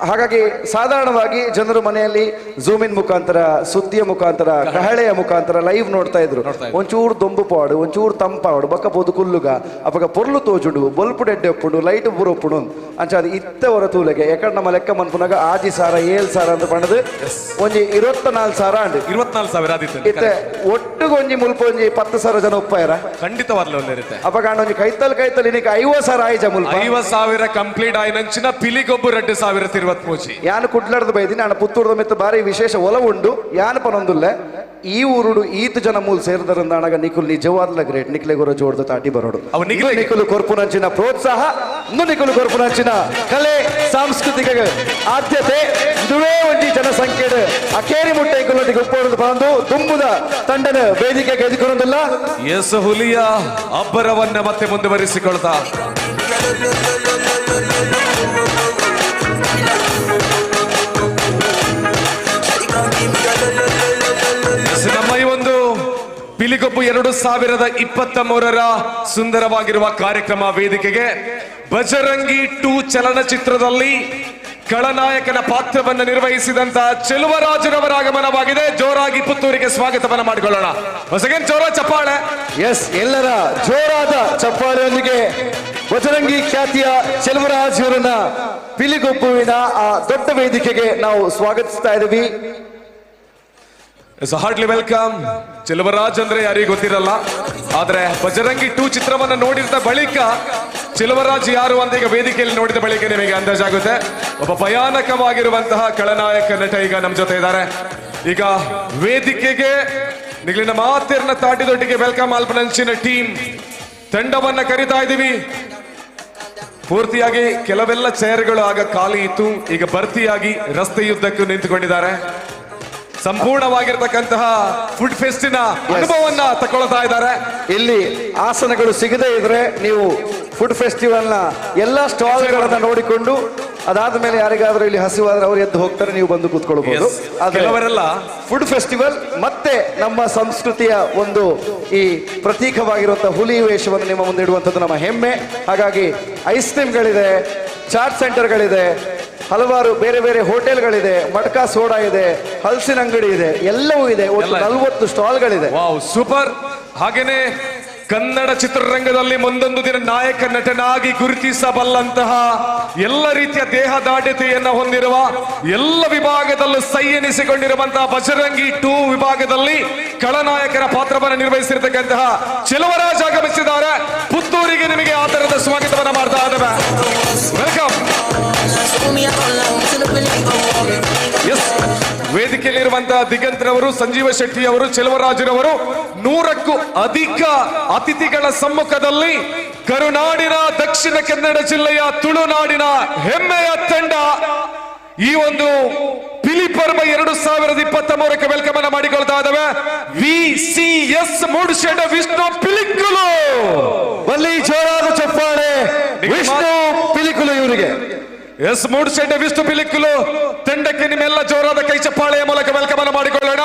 ಹಾಗಾಗಿ ಸಾಧಾರಣವಾಗಿ ಜನರು ಮನೆಯಲ್ಲಿ ಝೂಮ್ ಇನ್ ಮುಖಾಂತರ, ಸುದ್ದಿಯ ಮುಖಾಂತರ, ಕಹಳೆಯ ಮುಖಾಂತರ ಲೈವ್ ನೋಡ್ತಾ ಇದ್ರು. ಒಂಚೂರು ದೊಂಬು ಪಾಡು, ಒಂಚೂರು ತಂಪಾಡು, ಬಕ್ಕ ಪೋದು ಕುಲ್ಲುಗ ಅಪಗ ಪೊರ್ಲು ತೋಜುಡು, ಬೊಲ್ಪು ಡೆಡ್ಡೆ ಒಪ್ಪುಡು, ಲೈಟ್ ಬುರೊಪ್ಪುಡು ಅಂಚ ಅದು ಇತ್ತವರ ತೂಲೆಗೆ ಎಕಡೆ ನಮ್ಮ ಲೆಕ್ಕ ಮನ್ಪುನಾಗ 6 ಸಾರ 7 ಸಾರ ಅಂತ ಪಣದು ಒಂಜಿ 24 ಸಾರ ಅಂಡು 24,000 ಇತ್ತೆ ಒಟ್ಟಿಗೆ ಒಂಜಿ ಮುಲ್ಪ ಒಂಜಿ 10 ಸಾವಿರ ಜನ ಉಪ್ಪಾಯರ ಖಂಡಿತವಾಗ್ಲೂ ಅಪಗ ಒಂಜಿ ಕೈತಲ್ ಇನ್ನಿಗೆ 50 ಸಾವಿರ ಆಯ್ಜ ಮುಲ್ಪ 50,000 ಕಂಪ್ಲೀಟ್ ಆಯ್ನಂಚಿನ ಪಿಲಿಗೊಬ್ಬು 2,023 ಯಾನು ಕುಡ್ಲಾಡ್ದು ಬೈದಿನಿ ಅಣ್ಣ ಪುತ್ತೂರ್ದ ಮಿತ್ತ ಬಾರಿ ವಿಶೇಷ ಒಲವುಂಡು ಯಾನು ಪನೊಂದುಲ್ಲೆ ಈ ಊರುಡು ಈತ್ ಜನ ಮೂಲ ಸೇರಿದರಿಂದ ಅಣಗ ನಿಖುಲ್ ನಿಜವಾದ್ಲ ಗ್ರೇಟ್. ನಿಕ್ಲೆಗೊರ ಜೋಡ್ದ ತಾಟಿ ಬರೋಡು ನಿಖುಲು ಕೊರ್ಪುನಂಚಿನ ಪ್ರೋತ್ಸಾಹ, ನಿಖುಲು ಕೊರ್ಪುನಂಚಿನ ಕಲೆ ಸಾಂಸ್ಕೃತಿಕ ಆದ್ಯತೆ ಇದುವೇ ಒಂಜಿ ಜನಸಂಖ್ಯೆ ಅಕೇರಿ ಮುಟ್ಟೆ ಕುಲ್ಲೊಟ್ಟಿಗೆ ಉಪ್ಪೋಡು ಬಂದು ತುಂಬುದ ತಂಡನ ವೇದಿಕೆಗೆ ಎದುಕೊಳೋದಿಲ್ಲ. ಎಸ್ ಹುಲಿಯ ಅಬ್ಬರವನ್ನ ಮತ್ತೆ ಮುಂದುವರಿಸಿಕೊಳ್ತಾ 2023 ಸುಂದರವಾಗಿರುವ ಕಾರ್ಯಕ್ರಮ ವೇದಿಕೆಗೆ ಬಜರಂಗಿ 2 ಚಲನಚಿತ್ರದಲ್ಲಿ ಖಳನಾಯಕನ ಪಾತ್ರವನ್ನು ನಿರ್ವಹಿಸಿದಂತ ಚೆಲುವರಾಜರವರ ಆಗಮನವಾಗಿದೆ. ಜೋರಾಗಿ ಪುತ್ತೂರಿಗೆ ಸ್ವಾಗತವನ್ನ ಮಾಡಿಕೊಳ್ಳೋಣ. ಹೊಸಗೇನ್ ಜೋರ ಚಪ್ಪಾಳೆ. ಎಸ್, ಎಲ್ಲರ ಜೋರಾದ ಚಪ್ಪಾಳೆಯೊಂದಿಗೆ ಬಜರಂಗಿ ಖ್ಯಾತಿಯ ಚೆಲುವರಾಜ್ ಅವರನ್ನ ಪಿಲಿಗೊಪ್ಪುವಿನ ಆ ದೊಡ್ಡ ವೇದಿಕೆಗೆ ನಾವು ಸ್ವಾಗತಿಸ್ತಾ ಇದ್ದೀವಿ. Heartly welcome. ಚೆಲುವರಾಜ್ ಅಂದ್ರೆ ಯಾರಿಗೂ ಗೊತ್ತಿರಲ್ಲ, ಆದ್ರೆ ಬಜರಂಗಿ 2 ಚಿತ್ರವನ್ನ ನೋಡಿದ ಬಳಿಕ ಚೆಲುವರಾಜ್ ಯಾರು ಅಂತ ಈಗ ವೇದಿಕೆಯಲ್ಲಿ ನೋಡಿದ ಬಳಿಕ ನಿಮಗೆ ಅಂದಾಜಾಗುತ್ತೆ. ಒಬ್ಬ ಭಯಾನಕವಾಗಿರುವಂತಹ ಖಳನಾಯಕ ನಟ ಈಗ ನಮ್ಮ ಜೊತೆ ಇದ್ದಾರೆ. ಈಗ ವೇದಿಕೆಗೆ ನಿಗಲಿನ ಮಾತೆರ್ನ ತಾಟಿದೊಟ್ಟಿಗೆ ವೆಲ್ಕಮ್ ಆಲ್ಪನಂಚಿನ ಟೀಮ್ ತಂಡವನ್ನ ಕರಿತಾ ಇದ್ದೀವಿ. ಪೂರ್ತಿಯಾಗಿ ಕೆಲವೆಲ್ಲ ಚೇರ್ಗಳು ಆಗ ಖಾಲಿ ಇತ್ತು, ಈಗ ಭರ್ತಿಯಾಗಿ ರಸ್ತೆಯುದ್ದಕ್ಕೂ ನಿಂತುಕೊಂಡಿದ್ದಾರೆ. ಸಂಪೂರ್ಣವಾಗಿರ್ತಕ್ಕಂತಹ ಫುಡ್ ಫೆಸ್ಟಿನ ಅನುಭವವನ್ನ ತಗೊಳ್ತಾ ಇದ್ದಾರೆ. ಇಲ್ಲಿ ಆಸನಗಳು ಸಿಗದೇ ಇದ್ರೆ ನೀವು ಫುಡ್ ಫೆಸ್ಟಿವಲ್ ನ ಎಲ್ಲಾ ಸ್ಟಾಲ್ ಗಳನ್ನ ನೋಡಿಕೊಂಡು ಅದಾದ ಮೇಲೆ ಯಾರಿಗಾದ್ರೂ ಇಲ್ಲಿ ಹಸಿವಾದ್ರೆ ಅವ್ರು ಎದ್ದು ಹೋಗ್ತಾರೆ, ನೀವು ಬಂದು ಕೂತ್ಕೊಳ್ಬಹುದು. ಕೆಲವರೆಲ್ಲ ಫುಡ್ ಫೆಸ್ಟಿವಲ್ ಮತ್ತೆ ನಮ್ಮ ಸಂಸ್ಕೃತಿಯ ಒಂದು ಈ ಪ್ರತೀಕವಾಗಿರುವಂತಹ ಹುಲಿ ವೇಷವನ್ನು ನಿಮ್ಮ ಮುಂದೆ ಇಡುವಂಥದ್ದು ನಮ್ಮ ಹೆಮ್ಮೆ. ಹಾಗಾಗಿ ಐಸ್ ಕ್ರೀಮ್ಗಳಿದೆ, ಚಾಟ್ ಸೆಂಟರ್ಗಳಿದೆ, ಹಲವಾರು ಬೇರೆ ಬೇರೆ ಹೋಟೆಲ್ಗಳಿದೆ, ಮಡ್ಕಾ ಸೋಡಾ ಇದೆ, ಹಲಸಿನ ಅಂಗಡಿ ಇದೆ, ಎಲ್ಲವೂ ಇದೆ. 40 ಸ್ಟಾಲ್ಗಳಿದೆ. Wow, super. ಹಾಗೇನೆ ಕನ್ನಡ ಚಿತ್ರರಂಗದಲ್ಲಿ ಮುಂದೊಂದು ದಿನ ನಾಯಕ ನಟನಾಗಿ ಗುರುತಿಸಬಲ್ಲಂತಹ ಎಲ್ಲ ರೀತಿಯ ದೇಹದಾಢ್ಯತೆಯನ್ನ ಹೊಂದಿರುವ ಎಲ್ಲ ವಿಭಾಗದಲ್ಲೂ ಸೈ ಎನಿಸಿಕೊಂಡಿರುವಂತಹ ಬಜರಂಗಿ 2 ವಿಭಾಗದಲ್ಲಿ ಖಳನಾಯಕನ ಪಾತ್ರವನ್ನು ನಿರ್ವಹಿಸಿರ್ತಕ್ಕಂತಹ ಚೆಲುವರಾಜ್ ಆಗಮಿಸಿದ್ದಾರೆ. ಪುತ್ತೂರಿಗೆ ನಿಮಗೆ ಆ ತರದ ಸ್ವಾಗತವನ್ನ ಮಾಡ್ತಾ ಇದ್ದೇವೆ. ವೆಲ್ಕಮ್. ವೇದಿಕೆಯಲ್ಲಿರುವಂತಹ ದಿಗಂತ್ರವರು, ಸಂಜೀವ ಶೆಟ್ಟಿ ಅವರು, ಚೆಲುವರಾಜರವರು 100ಕ್ಕೂ ಅಧಿಕ ಅತಿಥಿಗಳ ಸಮ್ಮುಖದಲ್ಲಿ ಕರುನಾಡಿನ ದಕ್ಷಿಣ ಕನ್ನಡ ಜಿಲ್ಲೆಯ ತುಳುನಾಡಿನ ಹೆಮ್ಮೆಯ ತಂಡ ಈ ಒಂದು ಪಿಲಿ ಪರ್ವ 2023ಕ್ಕೆ ವೆಲ್ಕಮ್ ಅನ್ನ ಮಾಡಿಕೊಳ್ತಾ ಇದ್ದಾವೆ. VCS ಮೂಡುಶೆಡ ವಿಷ್ಣು ಪಿಲಿಕುಲು. ಬಲ್ಲಿ ಜೋರಾದ ಚಪ್ಪಾಳೆ ವಿಷ್ಣು ಪಿಲಿಕುಲು ಇವರಿಗೆ. ಎಸ್, ಮೂಡುಶೆಡ್ಡೆ ವಿಷ್ಣು ಪಿಲಿಕುಲು ತಂಡಕ್ಕೆ ನಿಮ್ಮೆಲ್ಲ ಜೋರಾದ ಕೈ ಚಪ್ಪಾಳೆಯ ಮೂಲಕ ವೆಲ್ಕಮ್ ಅನ್ನು ಮಾಡಿಕೊಳ್ಳೋಣ.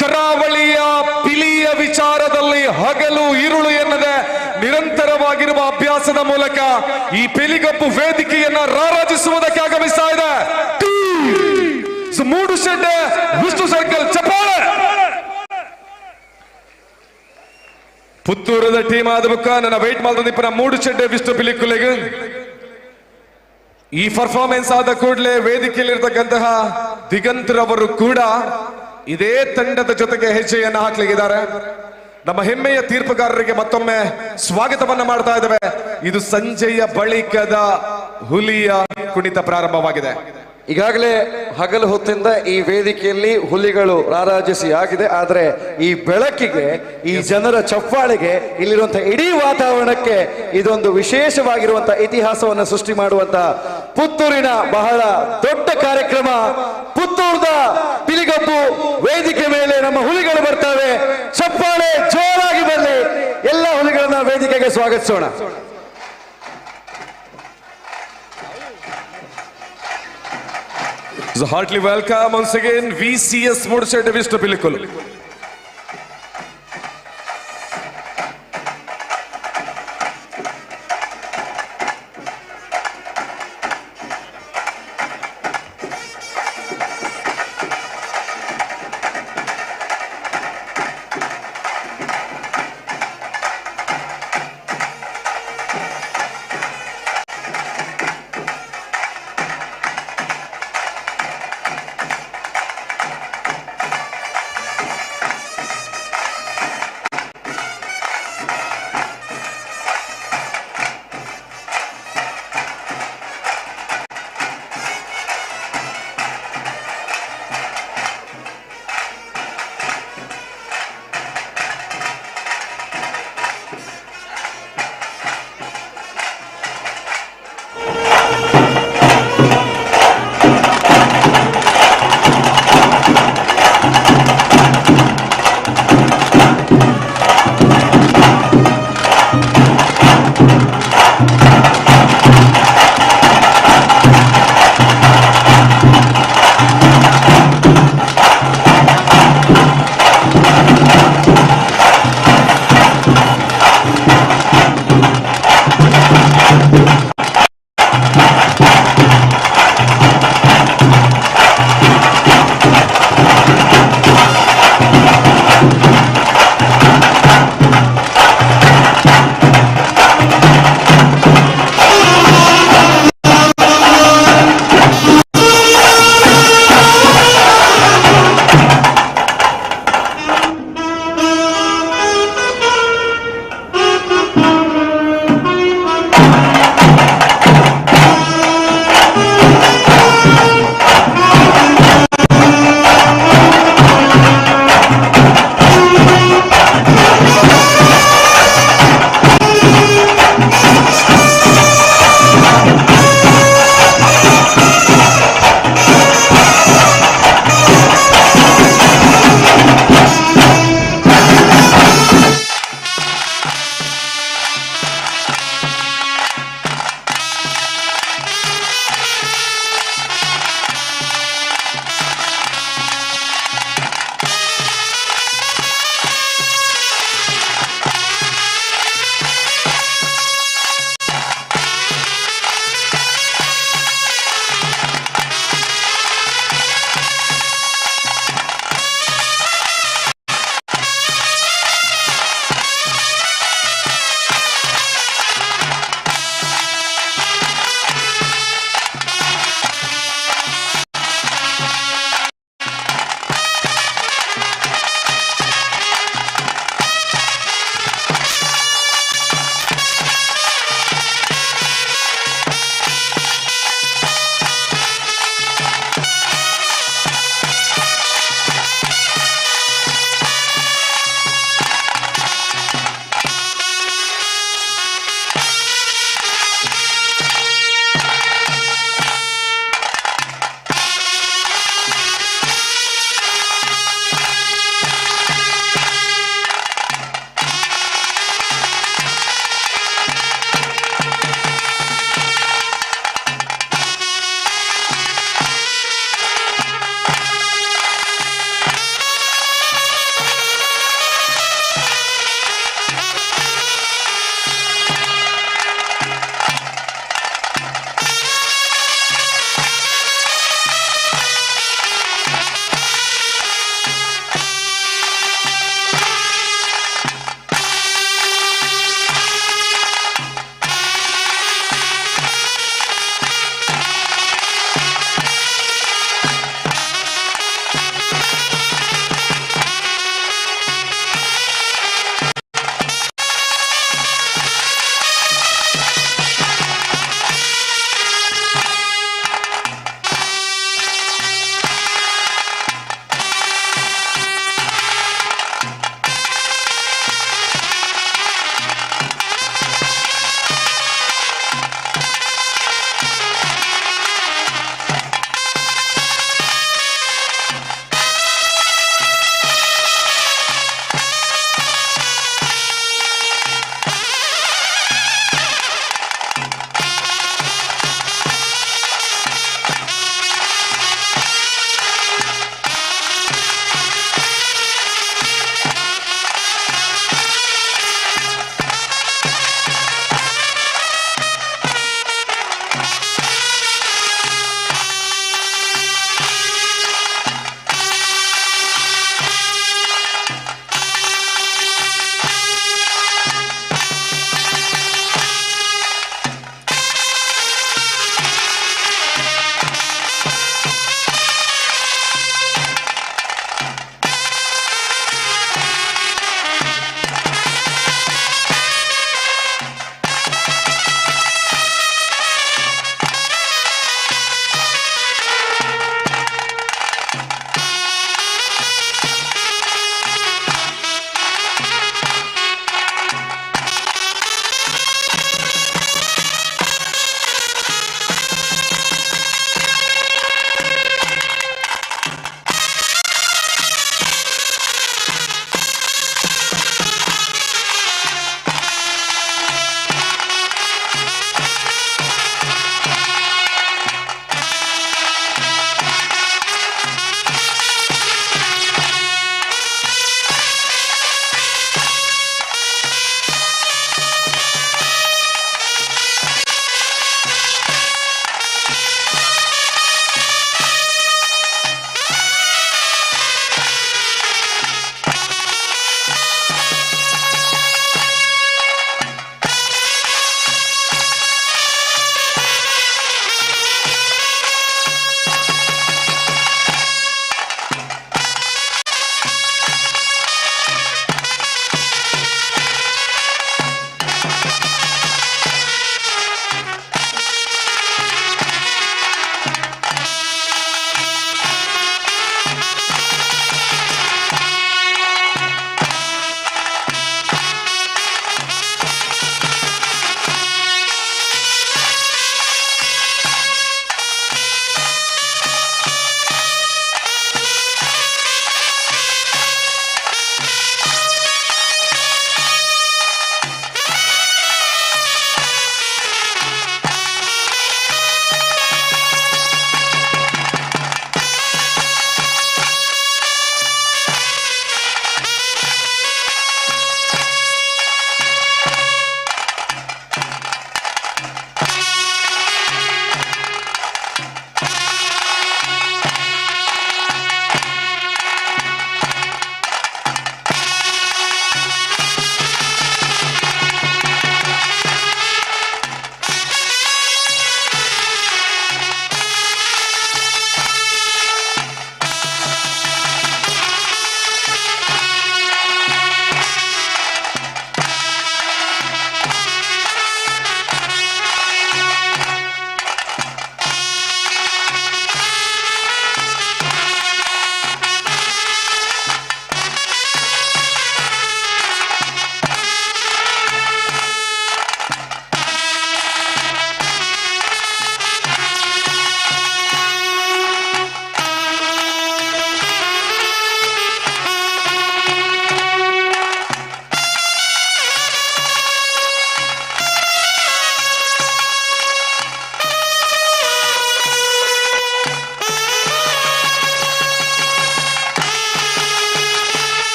ಕರಾವಳಿಯ ಪಿಲಿಯ ವಿಚಾರದಲ್ಲಿ ಹಗಲು ಇರುಳು ಎನ್ನದೆ ನಿರಂತರವಾಗಿರುವ ಅಭ್ಯಾಸದ ಮೂಲಕ ಈ ಪಿಲಿಗೊಪ್ಪು ವೇದಿಕೆಯನ್ನ ರಾರಾಜಿಸುವುದಕ್ಕೆ ಆಗಮಿಸ್ತಾ ಇದೆ. ಮೂಡುಶೆಡ್ಡೆ ವಿಷ್ಣು ಸರ್ಕಲ್ ಚಪ್ಪಾಳೆ. ಪುತ್ತೂರದ ಟೀಮ್ ಆದ ಬುಕ್ಕ ನನ್ನ ವೈಟ್ ಮಾಡ್ದಿಪ್ಪನ ಮೂಡುಶೆಡ್ಡೆ ವಿಷ್ಣು ಪಿಲಿಕುಲೆಗೆ ಈ ಪರ್ಫಾರ್ಮೆನ್ಸ್ ಆದ ಕೂಡಲೇ ವೇದಿಕೆಯಲ್ಲಿರ್ತಕ್ಕಂತಹ ದಿಗಂತ್ರವರು ಕೂಡ ಇದೇ ತಂಡದ ಜೊತೆಗೆ ಹೆಜ್ಜೆಯನ್ನ ಹಾಕ್ಲಿಕ್ಕಿದ್ದಾರೆ. ನಮ್ಮ ಹೆಮ್ಮೆಯ ತೀರ್ಪುಗಾರರಿಗೆ ಮತ್ತೊಮ್ಮೆ ಸ್ವಾಗತವನ್ನ ಮಾಡ್ತಾ ಇದ್ದೇವೆ. ಇದು ಸಂಜೆಯ ಬಳಿಕದ ಹುಲಿಯ ಕುಣಿತ ಪ್ರಾರಂಭವಾಗಿದೆ. ಈಗಾಗಲೇ ಹಗಲು ಹೊತ್ತಿಂದ ಈ ವೇದಿಕೆಯಲ್ಲಿ ಹುಲಿಗಳು ರಾರಾಜಿಸಿ ಆಗಿದೆ. ಆದರೆ ಈ ಬೆಳಕಿಗೆ, ಈ ಜನರ ಚಪ್ಪಾಳೆಗೆ, ಇಲ್ಲಿರುವಂತಹ ಇಡೀ ವಾತಾವರಣಕ್ಕೆ ಇದೊಂದು ವಿಶೇಷವಾಗಿರುವಂತಹ ಇತಿಹಾಸವನ್ನು ಸೃಷ್ಟಿ ಮಾಡುವಂತಹ ಪುತ್ತೂರಿನ ಬಹಳ ದೊಡ್ಡ ಕಾರ್ಯಕ್ರಮ. ಪುತ್ತೂರದ ಪಿಲಿಗೊಪ್ಪು ವೇದಿಕೆ ಮೇಲೆ ನಮ್ಮ ಹುಲಿಗಳು ಬರ್ತವೆ. ಚಪ್ಪಾಳೆ ಜೋರಾಗಿ ಬರಲಿ. ಎಲ್ಲ ಹುಲಿಗಳನ್ನ ವೇದಿಕೆಗೆ ಸ್ವಾಗತಿಸೋಣ. So heartily welcome once again VCS Mudushedde Vishnu ಪಿಲಿಕುಲು.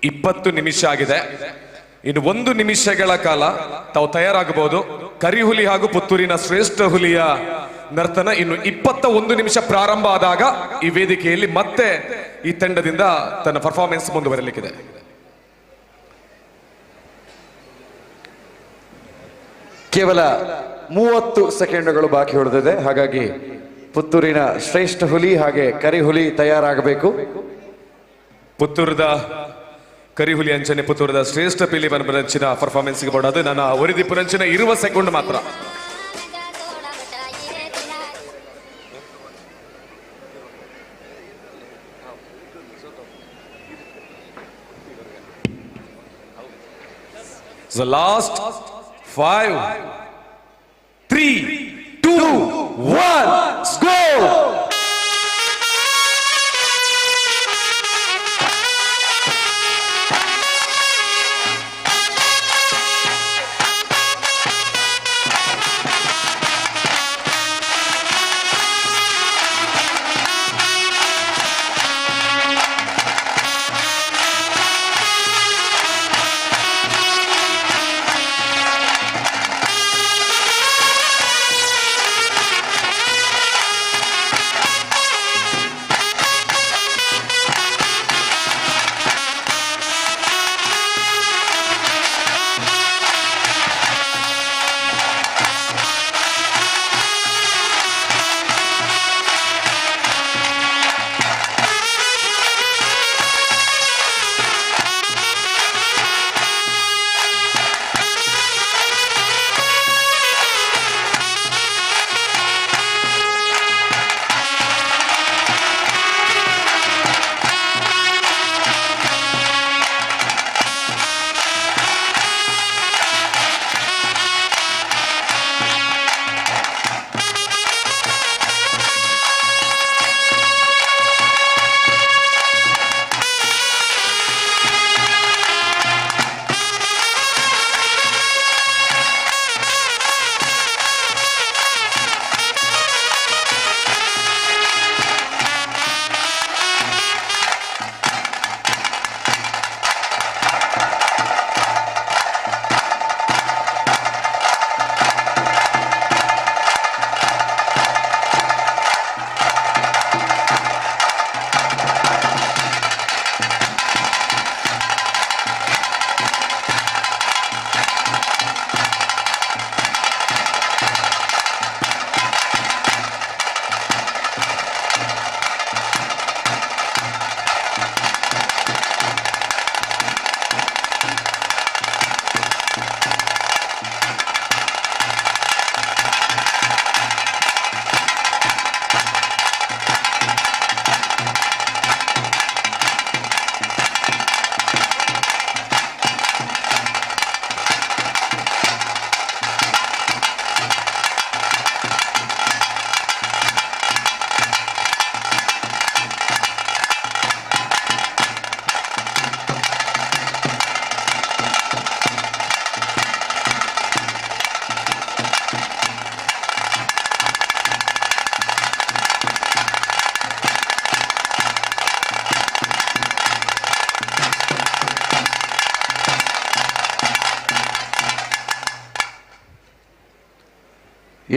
20 ನಿಮಿಷ ಆಗಿದೆ. ಇನ್ನು 1 ನಿಮಿಷಗಳ ಕಾಲ ತಾವು ತಯಾರಾಗಬಹುದು. ಕರಿಹುಲಿ ಹಾಗೂ ಪುತ್ತೂರಿನ ಶ್ರೇಷ್ಠ ಹುಲಿಯ ನರ್ತನ ಇನ್ನು 21 ನಿಮಿಷ ಪ್ರಾರಂಭ ಆದಾಗ ಈ ವೇದಿಕೆಯಲ್ಲಿ ಮತ್ತೆ ಈ ತಂಡದಿಂದ ತನ್ನ ಪರ್ಫಾರ್ಮೆನ್ಸ್ ಮುಂದುವರಲಿಕ್ಕಿದೆ. ಕೇವಲ 30 ಸೆಕೆಂಡುಗಳು ಬಾಕಿ ಉಳಿದಿದೆ. ಹಾಗಾಗಿ ಪುತ್ತೂರಿನ ಶ್ರೇಷ್ಠ ಹುಲಿ ಹಾಗೆ ಕರಿಹುಲಿ ತಯಾರಾಗಬೇಕು. ಪುತ್ತೂರದ ಕರಿಹುಲಿ ಅಂಚನೆ ಪುತ್ತೂರದ ಶ್ರೇಷ್ಠ ಪಿಲಿ ಪಂಪನಂಚಿನ ಪರ್ಫಾರ್ಮೆನ್ಸ್ಗೆ ಬೋಡದು ನನ್ನ ಒರಿದಿ ಪುರಂಚಿನ 20 ಸೆಕೆಂಡ್ ಮಾತ್ರ. The last 5, 3, 2, 1, go!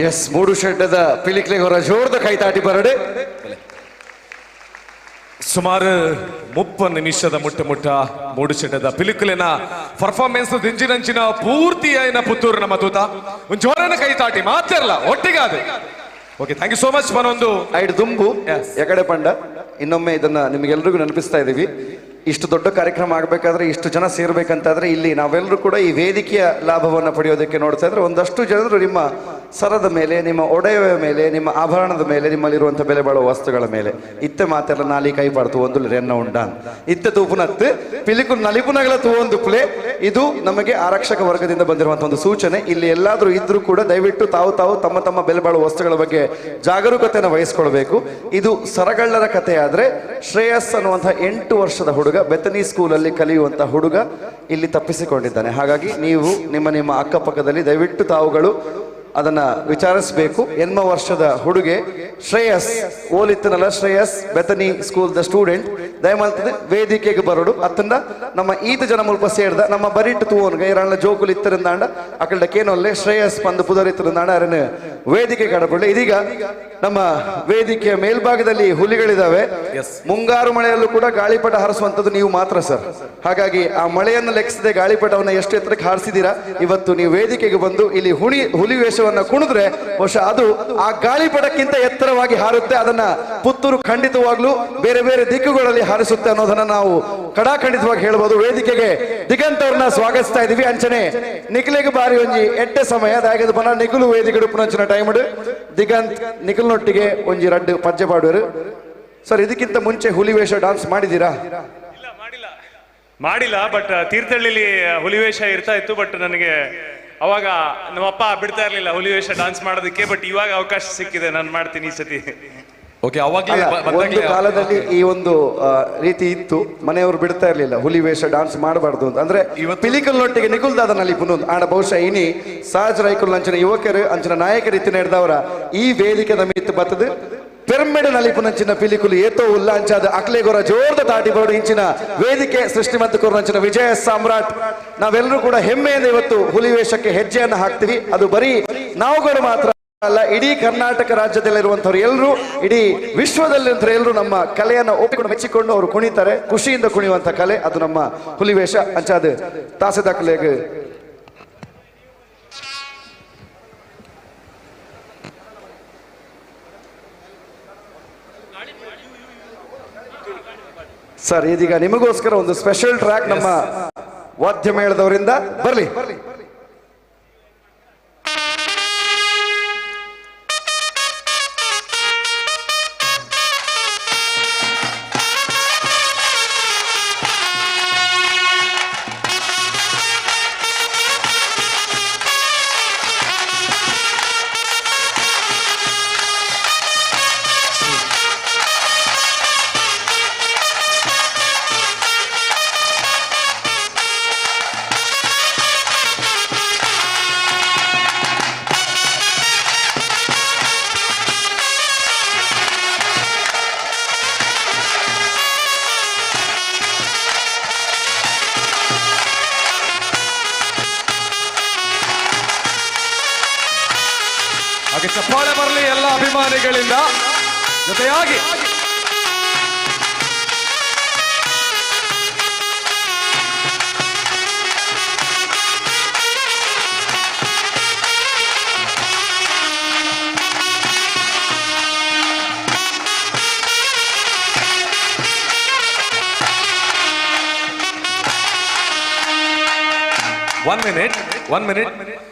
ಎಸ್ ಮೂಡು ಶೆಡ್ಡದ ಪಿಲಿಕ್ಲೆ ಹೊರ ಜೋರ್ದ ಕೈತಾಟಿ ಬರಡೆ ಸುಮಾರು 30 ನಿಮಿಷದ ಮುಟ್ಟ ಮೂಡು ಶೆಡ್ಡದ ಪಿಲಿಕ್ಲೆನ ಪರ್ಫಾರ್ಮೆನ್ಸ್ ದಿಂಜಿನಂಚಿನ ಪೂರ್ತಿ ಆಯ್ನ ಪುತ್ತೂರು ನಮ್ಮ ತೂತ ಒಂದು ಜೋರನ ಕೈತಾಟಿ ಮಾತಿರಲ್ಲ ಒಟ್ಟಿಗಾದೆ. Okay, thank you so much. ಮನೊಂದು ಐದು ದುಂಬು ಎಕಡೆ ಪಂಡ ಇನ್ನೊಮ್ಮೆ ಇದನ್ನ ನಿಮಗೆಲ್ಲರಿಗೂ ನೆನಪಿಸ್ತಾ ಇದ್ದೀವಿ. ಇಷ್ಟು ದೊಡ್ಡ ಕಾರ್ಯಕ್ರಮ ಆಗಬೇಕಾದ್ರೆ ಇಷ್ಟು ಜನ ಸೇರ್ಬೇಕಂತಾದ್ರೆ ಇಲ್ಲಿ ನಾವೆಲ್ಲರೂ ಕೂಡ ಈ ವೇದಿಕೆಯ ಲಾಭವನ್ನು ಪಡೆಯೋದಕ್ಕೆ ನೋಡ್ತಾ ಇದ್ರೆ ಒಂದಷ್ಟು ಜನರು ನಿಮ್ಮ ಸರದ ಮೇಲೆ, ನಿಮ್ಮ ಒಡೆಯುವ ಮೇಲೆ, ನಿಮ್ಮ ಆಭರಣದ ಮೇಲೆ, ನಿಮ್ಮಲ್ಲಿರುವಂಥ ಬೆಲೆ ಬಾಳುವ ವಸ್ತುಗಳ ಮೇಲೆ ಇತ್ತೆ ಮಾತೆಲ್ಲ ನಾಲಿ ಕೈ ಪಾಡ್ತು ಒಂದು ರೆನ್ನ ಉಂಡಾನ್ ಇತ್ತೆ ತೂಪುನತ್ತು ಪಿಲಿಕು ನಲಿಪುನಗಳ ತೂವೊಂದು ಪ್ಲೇ. ಇದು ನಮಗೆ ಆರಕ್ಷಕ ವರ್ಗದಿಂದ ಬಂದಿರುವಂಥ ಒಂದು ಸೂಚನೆ. ಇಲ್ಲಿ ಎಲ್ಲಾದರೂ ಇದ್ರೂ ಕೂಡ ದಯವಿಟ್ಟು ತಾವು ತಮ್ಮ ತಮ್ಮ ಬೆಲೆ ಬಾಳುವ ವಸ್ತುಗಳ ಬಗ್ಗೆ ಜಾಗರೂಕತೆಯನ್ನು ವಹಿಸ್ಕೊಳ್ಬೇಕು. ಇದು ಸರಗಳ್ಳರ ಕಥೆ ಆದ್ರೆ ಶ್ರೇಯಸ್ ಅನ್ನುವಂಥ 8 ವರ್ಷದ ಹುಡುಗ ಬೆತನಿ ಸ್ಕೂಲಲ್ಲಿ ಕಲಿಯುವಂತ ಹುಡುಗ ಇಲ್ಲಿ ತಪ್ಪಿಸಿಕೊಂಡಿದ್ದಾನೆ. ಹಾಗಾಗಿ ನೀವು ನಿಮ್ಮ ಅಕ್ಕಪಕ್ಕದಲ್ಲಿ ದಯವಿಟ್ಟು ತಾವುಗಳು ಅದನ್ನ ವಿಚಾರಿಸಬೇಕು. ಎನ್ಮ ವರ್ಷದ ಹುಡುಗೆ ಶ್ರೇಯಸ್ ಓಲಿತ್ತನಲ್ಲ, ಶ್ರೇಯಸ್ ಬೆತನಿ ಸ್ಕೂಲ್ ದ ಸ್ಟೂಡೆಂಟ್ ದಯಮಾಡ್ತದೆ ವೇದಿಕೆಗೆ ಬರೋಡು ಅತ್ತಂದ ನಮ್ಮ ಈತ ಜನ ಮುಲ್ಪ ಸೇರ್ದ ನಮ್ಮ ಬರಿಟ್ಟು ತೂವನ್ಗೆ ಇರಣ್ಣ ಜೋಕುಲು ಇತ್ತರಿಂದಾಂಡ ಅಕಲ್ಡ ಕೇನೊಲ್ಲೆ ಶ್ರೇಯಸ್ ಪಂದು ಪುದರಿತ್ತರಿಂದಾಂಡ ಅರನ್ನು ವೇದಿಕೆ ಕಡಪಡ್ಲೆ. ಇದೀಗ ನಮ್ಮ ವೇದಿಕೆಯ ಮೇಲ್ಭಾಗದಲ್ಲಿ ಹುಲಿಗಳಿದಾವೆ. ಮುಂಗಾರು ಮಳೆಯಲ್ಲೂ ಕೂಡ ಗಾಳಿಪಟ ಹಾರಿಸುವಂಥದ್ದು ನೀವು ಮಾತ್ರ ಸರ್. ಹಾಗಾಗಿ ಆ ಮಳೆಯನ್ನು ಲೆಕ್ಕಿಸದೆ ಗಾಳಿಪಟವನ್ನು ಎಷ್ಟು ಎತ್ತರಕ್ಕೆ ಹಾರಿಸಿದ್ದೀರಾ, ಇವತ್ತು ನೀವು ವೇದಿಕೆಗೆ ಬಂದು ಇಲ್ಲಿ ಹುಲಿ ವೇಷವನ್ನ ಕುಣಿದ್ರೆ ಬಹುಶಃ ಅದು ಆ ಗಾಳಿಪಟಕ್ಕಿಂತ ಎತ್ತರವಾಗಿ ಹಾರುತ್ತೆ. ಅದನ್ನ ಪುತ್ತೂರು ಖಂಡಿತವಾಗ್ಲೂ ಬೇರೆ ಬೇರೆ ದಿಕ್ಕುಗಳಲ್ಲಿ ಹಾರಿಸುತ್ತೆ ಅನ್ನೋದನ್ನ ನಾವು ಕಡಾಖಂಡಿತವಾಗಿ ಹೇಳ್ಬೋದು. ವೇದಿಕೆಗೆ ದಿಗಂತ್ ಅವ್ರನ್ನ ಸ್ವಾಗತಿಸ್ತಾ ಇದೀವಿ. ಅಂಚನೆ ನಿಖಿಲಿಗೆ ಬಾರಿ ಒಂಜಿ ಎಟ್ಟೆ ಸಮಯ ಅದಾಗದು ಪನ ನಿಖಿಲು ವೇದಿಕೆ ಉಪನಂಚಿನ ಟೈಮ್ ದಿಗಂತ್ ನಿಖಿಲ್ನೊಟ್ಟಿಗೆ ಒಂಜಿ ರಡ್ಡು ಪದ್ಯ ಪಾಡುವರು ಸರ್. ಇದಕ್ಕಿಂತ ಮುಂಚೆ ಹುಲಿ ವೇಷ ಡಾನ್ಸ್ ಮಾಡಿದ್ದೀರಾ? ಮಾಡಿಲ್ಲ, ಬಟ್ ತೀರ್ಥಹಳ್ಳಿಲಿ ಹುಲಿವೇಷ ಇರ್ತಾ ಇತ್ತು. ಬಟ್ ನನಗೆ ಅವಾಗ ನಮ್ಮಪ್ಪ ಬಿಡ್ತಾ ಇರ್ಲಿಲ್ಲ ಹುಲಿವೇಷ ಡಾನ್ಸ್ ಮಾಡೋದಕ್ಕೆ. ಬಟ್ ಇವಾಗ ಅವಕಾಶ ಸಿಕ್ಕಿದೆ, ನಾನು ಮಾಡ್ತೀನಿ ಈ ಸತಿ. ಒಂದು ಕಾಲದಲ್ಲಿ ಈ ಒಂದು ರೀತಿ ಇತ್ತು, ಮನೆಯವರು ಬಿಡ್ತಾ ಇರ್ಲಿಲ್ಲ ಹುಲಿ ವೇಷ ಡಾನ್ಸ್ ಮಾಡಬಾರ್ದು ಅಂತ. ಅಂದ್ರೆ ಪಿಲಿಕಲ್ನೊಟ್ಟಿಗೆ ನಿಕುಲ್ದಾದನಲ್ಲಿ ಪುನೊಂದು ಆಡ ಬಹುಶಃ ಇನಿ ಸಾಜ್ ರೈಕುಲ್ ಅಂಚಿನ ಯುವಕರು ಅಂಚಿನ ನಾಯಕರು ಇತ್ತಿನ ಹಿಡ್ದವರ ಈ ವೇದಿಕೆದ ಮಿತ್ತು ಬತ್ತದು ಪಿರಮಿಡ್ ನಲ್ಲಿ ಪುನಂಚಿನ ಪಿಲಿಕುಲು ಏತೋ ಉಲ್ಲ ಅಂಚಾದ ಅಕ್ಲೆಗೊರ ಜೋರ್ದ ತಾಟಿ ಬರೋಡು ಇಂಚಿನ ವೇದಿಕೆ ಸೃಷ್ಟಿಮಂತ ಕೊರಂಚಿನ ವಿಜಯ ಸಾಮ್ರಾಟ್. ನಾವೆಲ್ಲರೂ ಕೂಡ ಹೆಮ್ಮೆಯಿಂದ ಇವತ್ತು ಹುಲಿ ವೇಷಕ್ಕೆ ಹೆಜ್ಜೆಯನ್ನು ಹಾಕ್ತೀವಿ. ಅದು ಬರೀ ನಾವುಗಳು ಮಾತ್ರ ಅಲ್ಲ, ಇಡೀ ಕರ್ನಾಟಕ ರಾಜ್ಯದಲ್ಲಿರುವಂತವ್ರು ಎಲ್ಲರೂ, ಇಡೀ ವಿಶ್ವದಲ್ಲಿರುವಂತ ಎಲ್ಲರೂ ನಮ್ಮ ಕಲೆಯನ್ನು ಒಪ್ಪಿಕೊಂಡು ಮೆಚ್ಚಿಕೊಂಡು ಅವರು ಕುಣಿತಾರೆ. ಖುಷಿಯಿಂದ ಕುಣಿಯುವಂತ ಕಲೆ ಅದು ನಮ್ಮ ಹುಲಿವೇಷ ಅಂಚಾದ ತಾಸದ ಕಲೆಗೆ ಸರ್. ಇದೀಗ ನಿಮಗೋಸ್ಕರ ಒಂದು ಸ್ಪೆಷಲ್ ಟ್ರ್ಯಾಕ್ ನಮ್ಮ ವಾದ್ಯ ಮೇಳದವರಿಂದ ಬರ್ಲಿ. ಹಾಗೆ ಚಪ್ಪಾಳೆ ಬರಲಿ ಎಲ್ಲ ಅಭಿಮಾನಿಗಳಿಂದ ಜೊತೆಯಾಗಿ. ಒನ್ ಮಿನಿಟ್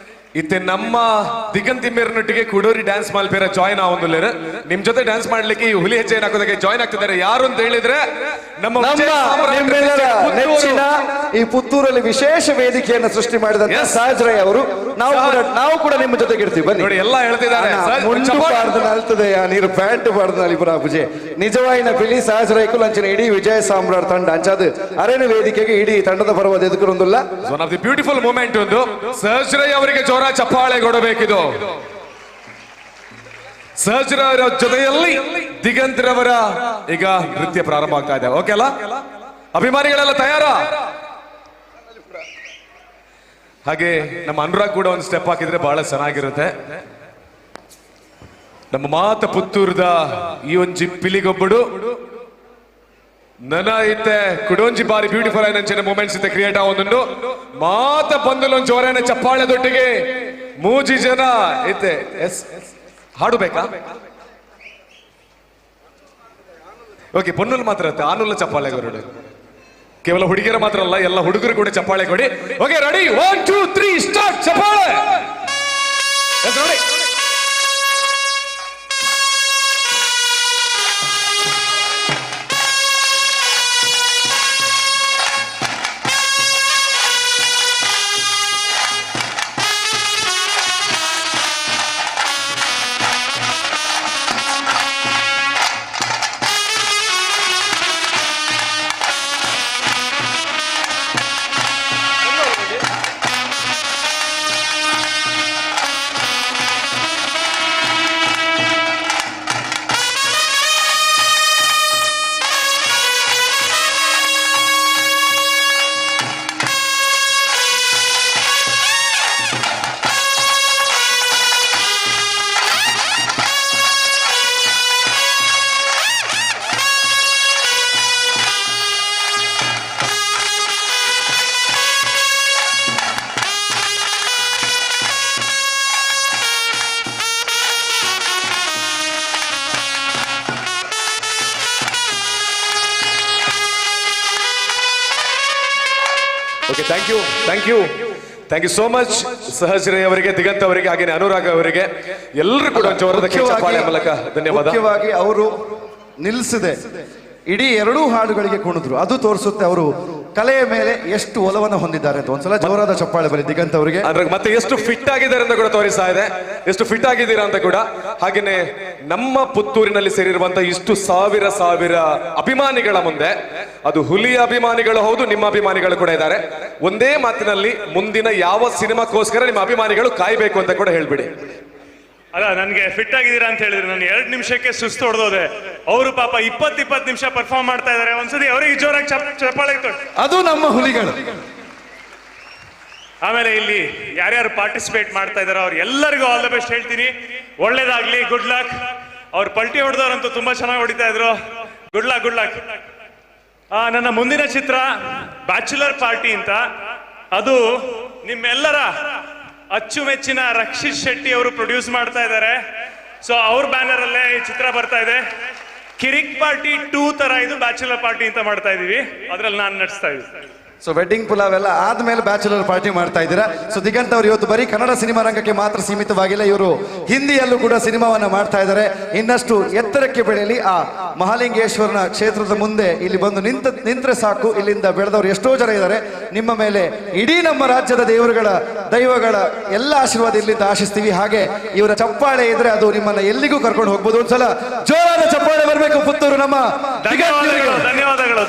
ಇತ್ತೆ ನಮ್ಮ ದಿಗಂತಿಮ್ಮಿರನೊಟ್ಟಿಗೆ ಕುಡೋರಿ ಡ್ಯಾನ್ಸ್ ಮಾಲ್ಪೇರ ಜಾಯ್ನ್ ಆವೊಂದುಲ್ಲೇರು ನಿಮ್ ಜೊತೆ ಡ್ಯಾನ್ಸ್ ಮಾಡ್ಲಿಕ್ಕೆ ಈ ಹುಲಿ ಹೆಜ್ಜೆ ಹಾಕೋದಕ್ಕೆ ಜಾಯ್ನ್ ಆಗ್ತಿದ್ದಾರೆ. ಯಾರು ಅಂತ ಹೇಳಿದ್ರೆ ನಮ್ಮ ನೆಚ್ಚಿನ ಈ ಪುತ್ತೂರಲ್ಲಿ ವಿಶೇಷ ವೇದಿಕೆಯನ್ನು ಸೃಷ್ಟಿ ಮಾಡಿದಂತ ಸಾಜ್ರಯ್ ಅವರು. ನಾವು ಕೂಡ ನಿಮ್ಮ ಜೊತೆಗೆ ಇರ್ತೀವಿ ಬನ್ನಿ. ನೋಡಿ ಎಲ್ಲ ಹೇಳ್ತಿದ್ದಾರೆ ಅಲ್ತದೆ ನೀರು ಪ್ಯಾಂಟ್ ಪಾಡ್ದಲ್ಲಿ ಪುರಾಪುಜೆ ನಿಜವಾಯಿನ ಪಿಲಿ ಸಾಜ್ರಯ್ಕು ಅಂಚಿನ ಇಡೀ ವಿಜಯ ಸಾಮ್ರಾಟ್ ತಂಡ ಅಂಚಾದ ಅರೇನು ವೇದಿಕೆಗೆ ಇಡೀ ತಂಡದ ಪರವಾದ ಎದುಕರೊಂದಿಲ್ಲ. One of the beautiful moment ಒಂದು ಸರ್ಜರೈ ಅವರಿಗೆ ಜೋರ ಚಪ್ಪಾಳೆ ಕೊಡಬೇಕಿದು. ಸರ್ಜರವರ ಜೊತೆಯಲ್ಲಿ ದಿಗಂತ್ರವರ ಈಗ ನೃತ್ಯ ಪ್ರಾರಂಭ ಆಗ್ತಾ ಇದೆ. ಓಕೆ ಅಲ್ಲ ಅಭಿಮಾನಿಗಳೆಲ್ಲ ತಯಾರ? ಹಾಗೆ ನಮ್ಮ ಅನುರಾಗ್ ಕೂಡ ಒಂದು ಸ್ಟೆಪ್ ಹಾಕಿದ್ರೆ ಬಹಳ ಚೆನ್ನಾಗಿರುತ್ತೆ. ನಮ್ಮ ಮಾತ ಪುತ್ತೂರ್ದ ಈ ಒಂಜಿ ಪಿಲಿಗೊಬ್ಬಡು ನನ ಇತ್ತೆ ಕುಡೊಂಜಿ ಬಾರಿ ಬ್ಯೂಟಿಫುಲ್ ಆಯ್ನ ಮೂಮೆಂಟ್ಸ್ ಇತ್ತೆ ಕ್ರಿಯೇಟ್ ಆವೊಂದುಂಡು ಮಾತ ಬಂದುಲೊಂದು ಜೋರಾನ ಚಪ್ಪಾಳೆ ದೊಟ್ಟಿಗೆ ಮೂಜಿ ಜನ ಇತ್ತೆ. ಎಸ್ ಹಾಡು ಬೇಕಾ? ಓಕೆ, ಪೊನ್ನುಲ್ ಮಾತ್ರ ಇರುತ್ತೆ, ಆನುಲ್ಲ ಚಪ್ಪಾಳೆ ಕೊರಡು. ಕೇವಲ ಹುಡುಗಿಯರ ಮಾತ್ರ ಅಲ್ಲ, ಎಲ್ಲ ಹುಡುಗರು ಕೂಡ ಚಪ್ಪಾಳೆ ಕೊಡಿ. Okay ready, 1 2 3 start. ಚಪ್ಪಾಳೆ ನೋಡಿ. ಥ್ಯಾಂಕ್ ಯು ಸೋ ಮಚ್ ಸಹಜರೇ ಅವರಿಗೆ, ದಿಗಂತ್ ಅವರಿಗೆ, ಹಾಗೆ ಅನುರಾಗ್ ಅವರಿಗೆ, ಎಲ್ಲರೂ ಕೂಡ ಜೋರದ ಚಪ್ಪಾಳೆ ಮೂಲಕ ಧನ್ಯವಾದ. ಮುಖ್ಯವಾಗಿ ಅವರು ನಿಲ್ಲಿಸದೆ ಇಡೀ ಎರಡೂ ಹಾಡುಗಳಿಗೆ ಕುಣಿದ್ರು. ಅದು ತೋರಿಸುತ್ತೆ ಅವರು ಕಲೆಯ ಮೇಲೆ ಎಷ್ಟು ಒಲವನ್ನು ಹೊಂದಿದ್ದಾರೆ ಅಂತ. ಒಂದ್ಸಲ ಜೋರಾದ ಚಪ್ಪಾಳೆ ಬರೀ ದಿಗಂತ್ ಅವರಿಗೆ. ಮತ್ತೆ ಎಷ್ಟು ಫಿಟ್ ಆಗಿದ್ದಾರೆ ಅಂತ ಕೂಡ ತೋರಿಸ್ತಾ ಇದೆ, ಎಷ್ಟು ಫಿಟ್ ಆಗಿದ್ದೀರಾ ಅಂತ ಕೂಡ. ಹಾಗೇನೆ ನಮ್ಮ ಪುತ್ತೂರಿನಲ್ಲಿ ಸೇರಿರುವಂತಹ ಇಷ್ಟು ಸಾವಿರ ಅಭಿಮಾನಿಗಳ ಮುಂದೆ, ಅದು ಹುಲಿಯ ಅಭಿಮಾನಿಗಳು ಹೌದು, ನಿಮ್ಮ ಅಭಿಮಾನಿಗಳು ಕೂಡ ಇದ್ದಾರೆ. ಒಂದೇ ಮಾತಿನಲ್ಲಿ ಮುಂದಿನ ಯಾವ ಸಿನಿಮಾಕ್ಕೋಸ್ಕರ ನಿಮ್ಮ ಅಭಿಮಾನಿಗಳು ಕಾಯ್ಬೇಕು ಅಂತ ಕೂಡ ಹೇಳ್ಬಿಡಿ. ಅಲ್ಲ, ನನ್ಗೆ ಫಿಟ್ ಆಗಿದ್ದೀರಾ ಅಂತ ಹೇಳಿದ್ರೆ ನಾನು 2 ನಿಮಿಷಕ್ಕೆ ಸುಸ್ತು ಹೊಡೆದೋದೆ. ಅವರು ಪಾಪ 20 ನಿಮಿಷ ಪರ್ಫಾರ್ಮ್ ಮಾಡ್ತಾ ಇದಾರೆ. ಒಂದ್ಸತಿ ಅವರಿಗೆ ಜೋರಾಗಿ ಚಪ್ಪಾಳೆ. ಅದು ನಮ್ಮ ಹುಲಿಗಳು. ಆಮೇಲೆ ಇಲ್ಲಿ ಯಾರ್ಯಾರು ಪಾರ್ಟಿಸಿಪೇಟ್ ಮಾಡ್ತಾ ಇದಾರೋ ಅವ್ರು ಎಲ್ಲರಿಗೂ ಆಲ್ ದ ಬೆಸ್ಟ್ ಹೇಳ್ತೀನಿ. ಒಳ್ಳೇದಾಗ್ಲಿ, ಗುಡ್ ಲಕ್. ಅವ್ರು ಪಲ್ಟಿ ಹೊಡೆದವ್ರಂತೂ ತುಂಬಾ ಚೆನ್ನಾಗಿ ಹೊಡಿತಾ ಇದ್ರು. Good luck. ನನ್ನ ಮುಂದಿನ ಚಿತ್ರ ಬ್ಯಾಚುಲರ್ ಪಾರ್ಟಿ ಅಂತ, ಅದು ನಿಮ್ಮೆಲ್ಲರ ಅಚ್ಚುಮೆಚ್ಚಿನ ರಕ್ಷಿತ್ ಶೆಟ್ಟಿ ಅವರು ಪ್ರೊಡ್ಯೂಸ್ ಮಾಡ್ತಾ ಇದ್ದಾರೆ. ಸೊ ಅವ್ರ ಬ್ಯಾನರ್ ಅಲ್ಲೇ ಈ ಚಿತ್ರ ಬರ್ತಾ ಇದೆ. ಕಿರಿಕ್ ಪಾರ್ಟಿ 2 ತರ ಇದು ಬ್ಯಾಚುಲರ್ ಪಾರ್ಟಿ ಅಂತ ಮಾಡ್ತಾ ಇದೀವಿ, ಅದ್ರಲ್ಲಿ ನಾನು ನಡೆಸ್ತಾ ಇದ್ದೀನಿ. ಸೊ ವೆಡ್ಡಿಂಗ್ ಪುಲಾವ್ ಎಲ್ಲ ಆದ್ಮೇಲೆ ಬ್ಯಾಚುಲರ್ ಪಾರ್ಟಿ ಮಾಡ್ತಾ ಇದ್ದೀರಾ. ಸೊ ದಿಗಂತ್ ಅವರು ಇವತ್ತು ಬರೀ ಕನ್ನಡ ಸಿನಿಮಾ ರಂಗಕ್ಕೆ ಮಾತ್ರ ಸೀಮಿತವಾಗಿಲ್ಲ, ಇವರು ಹಿಂದಿಯಲ್ಲೂ ಕೂಡ ಸಿನಿಮಾವನ್ನ ಮಾಡ್ತಾ ಇದ್ದಾರೆ. ಇನ್ನಷ್ಟು ಎತ್ತರಕ್ಕೆ ಬೆಳೆಯಲಿ. ಆ ಮಹಾಲಿಂಗೇಶ್ವರನ ಕ್ಷೇತ್ರದ ಮುಂದೆ ಇಲ್ಲಿ ಬಂದು ನಿಂತ್ರೆ ಸಾಕು, ಇಲ್ಲಿಂದ ಬೆಳೆದವರು ಎಷ್ಟೋ ಜನ ಇದ್ದಾರೆ. ನಿಮ್ಮ ಮೇಲೆ ಇಡೀ ನಮ್ಮ ರಾಜ್ಯದ ದೈವಗಳ ಎಲ್ಲ ಆಶೀರ್ವಾದ ಇಲ್ಲಿಂದ ಆಶಿಸ್ತೀವಿ. ಹಾಗೆ ಇವರ ಚಪ್ಪಾಳೆ ಇದ್ರೆ ಅದು ನಿಮ್ಮನ್ನ ಎಲ್ಲಿಗೂ ಕರ್ಕೊಂಡು ಹೋಗ್ಬೋದು. ಒಂದ್ಸಲ ಜೋರಾದ ಚಪ್ಪಾಳೆ ಬರಬೇಕು ಪುತ್ತೂರು ನಮ್ಮ. ಧನ್ಯವಾದಗಳು.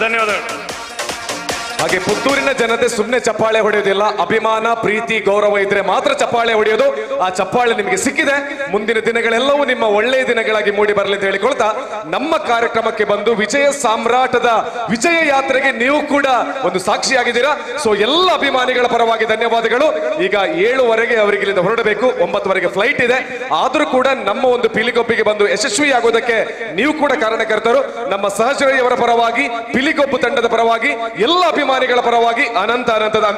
ಹಾಗೆ ಪುತ್ತೂರಿನ ಜನತೆ ಸುಮ್ಮನೆ ಚಪ್ಪಾಳೆ ಹೊಡೆಯೋದಿಲ್ಲ, ಅಭಿಮಾನ, ಪ್ರೀತಿ, ಗೌರವ ಇದ್ರೆ ಮಾತ್ರ ಚಪ್ಪಾಳೆ ಹೊಡೆಯೋದು. ಆ ಚಪ್ಪಾಳೆ ನಿಮಗೆ ಸಿಕ್ಕಿದೆ. ಮುಂದಿನ ದಿನಗಳೆಲ್ಲವೂ ನಿಮ್ಮ ಒಳ್ಳೆಯ ದಿನಗಳಾಗಿ ಮೂಡಿ ಬರಲಿ ಅಂತ ಹೇಳಿಕೊಳ್ತಾ, ನಮ್ಮ ಕಾರ್ಯಕ್ರಮಕ್ಕೆ ಬಂದು ವಿಜಯ ಸಾಮ್ರಾಟದ ವಿಜಯ ಯಾತ್ರೆಗೆ ನೀವು ಕೂಡ ಒಂದು ಸಾಕ್ಷಿಯಾಗಿದ್ದೀರಾ. ಸೊ ಎಲ್ಲ ಅಭಿಮಾನಿಗಳ ಪರವಾಗಿ ಧನ್ಯವಾದಗಳು. ಈಗ 7:15 ಅವರಿಗೆ ಇಲ್ಲಿಂದ ಹೊರಡಬೇಕು, 9:00 ಫ್ಲೈಟ್ ಇದೆ. ಆದ್ರೂ ಕೂಡ ನಮ್ಮ ಒಂದು ಪಿಲಿಗೊಬ್ಬಿಗೆ ಬಂದು ಯಶಸ್ವಿಯಾಗೋದಕ್ಕೆ ನೀವು ಕೂಡ ಕಾರಣಕರ್ತರು. ನಮ್ಮ ಸಹಚರಿಯವರ ಪರವಾಗಿ, ಪಿಲಿಗೊಬ್ಬು ತಂಡದ ಪರವಾಗಿ, ಎಲ್ಲ ಅಭಿಮಾನಿಗಳ ಪರವಾಗಿ ಅನಂತ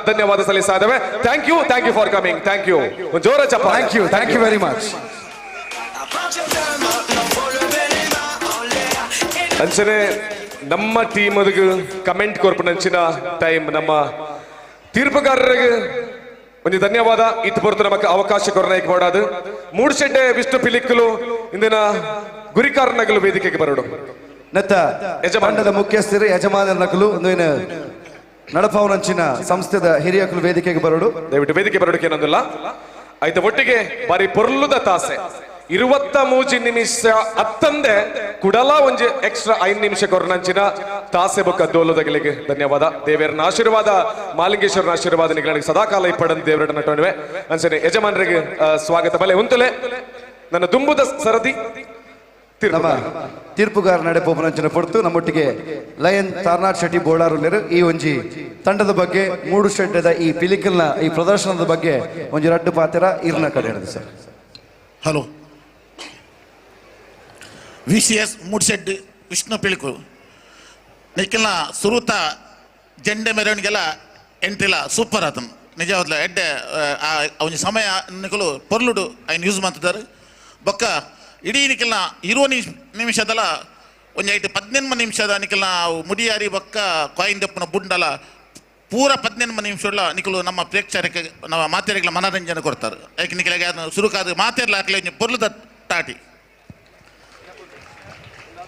ಧನ್ಯವಾದ ಸಲ್ಲಿಸ್ತಾ ಇದ್ದೇವೆ. Thank you for coming. Thank you. ಜೋರ ಚಪ್ಪಾಳೆ. Thank you very much. ಅಂಚನೆ ನಮ್ಮ ಟೀಮ್ ಕಮೆಂಟ್ ಕೊರ್ಪನಂಚಿನ ಟೈಮ್ ನಮ್ಮ ತೀರ್ಪುಗಾರರಿಗೆ ಒಂದು ಧನ್ಯವಾದ. ಇತ್ತು ಪೊರ್ತು ನಮಗೆ ಅವಕಾಶ ಕೊರನಾಯ್ಕೆ ಮಾಡೋದು. ಮೂಡ್ಶೆಡ್ಡೆ ವಿಷ್ಣು ಪಿಲಿಕ್ಕಲು ಇಂದಿನ ಗುರಿಕಾರನಗಲು ವೇದಿಕೆಗೆ ಬರೋಡು. ನೆತ್ತ ತಂಡದ ಮುಖ್ಯಸ್ಥರು ಯಜಮಾನರ ನಕಲು ಒಂದು ಏನು ನಡಪವನಂಚಿನ ಸಂಸ್ಥೆದ ಹಿರಿಯಕಲು ವೇದಿಕೆಗೆ ಬರೋಡು. ದಯವಿಟ್ಟು ವೇದಿಕೆ ಬರೋಡಕ್ಕೆ ಏನೊಂದಿಲ್ಲ ಆಯ್ತು. ಒಟ್ಟಿಗೆ ಬಾರಿ ಪೊರ್ಲುದ ತಾಸೆ 23 ನಿಮಿಷ ಅತ್ತಂದೆ ಕುಡಲ ಒಂಜಿ ಎಕ್ಸ್ಟ್ರಾ 5 ನಿಮಿಷ ಕೊರನಂಚಿನ ತಾಸೆ ಬೊಕ್ಕ ದೋಲುದಗಳಿಗೆ ಧನ್ಯವಾದ. ದೇವರನ ಆಶೀರ್ವಾದ, ಮಾಲಿಂಗೇಶ್ವರನ ಆಶೀರ್ವಾದ ನಿಗಳಿಗೆ ಸದಾಕಾಲ ಇಪ್ಪಡನ್ ದೇವರ ನಟೋಣಿವೆ ಅಂಚನೆ ಯಜಮಾನರಿಗೆ ಸ್ವಾಗತ. ಬಲೆ ಉಂತಲೆ ನನ್ನ ದುಂಬುದ ಸರದಿ ನಮ್ಮ ತೀರ್ಪುಗಾರ ನಡೆಪೋಪನಂಚಿನ ಪೊರ್ತು ನಮ್ಮೊಟ್ಟಿಗೆ ಲಯನ್ ತಾರ್ನಾಥ್ ಶೆಟ್ಟಿ ಬೋಳಾರುಲ್ಲೇರು ಈ ಒಂಜಿ ತಂಡದ ಬಗ್ಗೆ, ಮೂಡು ಶೆಡ್ಡದ ಈ ಪಿಲಿಕಲ್ನ ಈ ಪ್ರದರ್ಶನದ ಬಗ್ಗೆ ಒಂಜಿ ರಡ್ಡು ಪಾತ್ರ ಇರ್ನ ಕಡೆ ಹೇಳಿದೆ ಸರ್. ಹಲೋ, VCS ಮೂಡ್ಶೆಡ್ ವಿಷ್ಣು ಪಿಳಿಕು ನಿಖಿಲ್ನ ಸುರುತ ಜೆಂಡೆ ಮೆರವಣಿಗೆಲ್ಲ ಎಂಟ್ರಿಲ್ಲ ಸೂಪರ್ ಆತನು ನಿಜವಾದ್ಲ ಎಡ್ಡೆ ಅವನ ಸಮಯ ನಿಖಲು ಪೊರ್ಲುಡು ఆయన ಯೂಸ್ ಮಾಡ್ತಿದ್ದಾರೆ. ಬೊಕ್ಕ ಇಡೀ ನಿಖಿಲ್ನ 20 ನಿಮಿಷದಲ್ಲ ಒಂದು 18 ನಿಮಿಷದ ನಿಖಿಲ್ನ ಮುಡಿಯಾರಿ ಬೊಕ್ಕ ಕಾಯಿನ್ ದಪ್ಪನ ಬುಂಡಲ ಪೂರ 18 ನಿಮಿಷ ನಿಖಲು ನಮ್ಮ ಪ್ರೇಕ್ಷಕರಿಗೆ ನಮ್ಮ ಮಾತೆರೆಗಳ ಮನೋರಂಜನೆ ಕೊಡ್ತಾರೆ. ಯಾಕೆ ನಿಖಿಲಾಗ ಸುರುಕಾದ ಮಾತೆರ್ಲ ಹಾಕಲಿ ಪೊರ್ಲುದ ಟಾಟಿ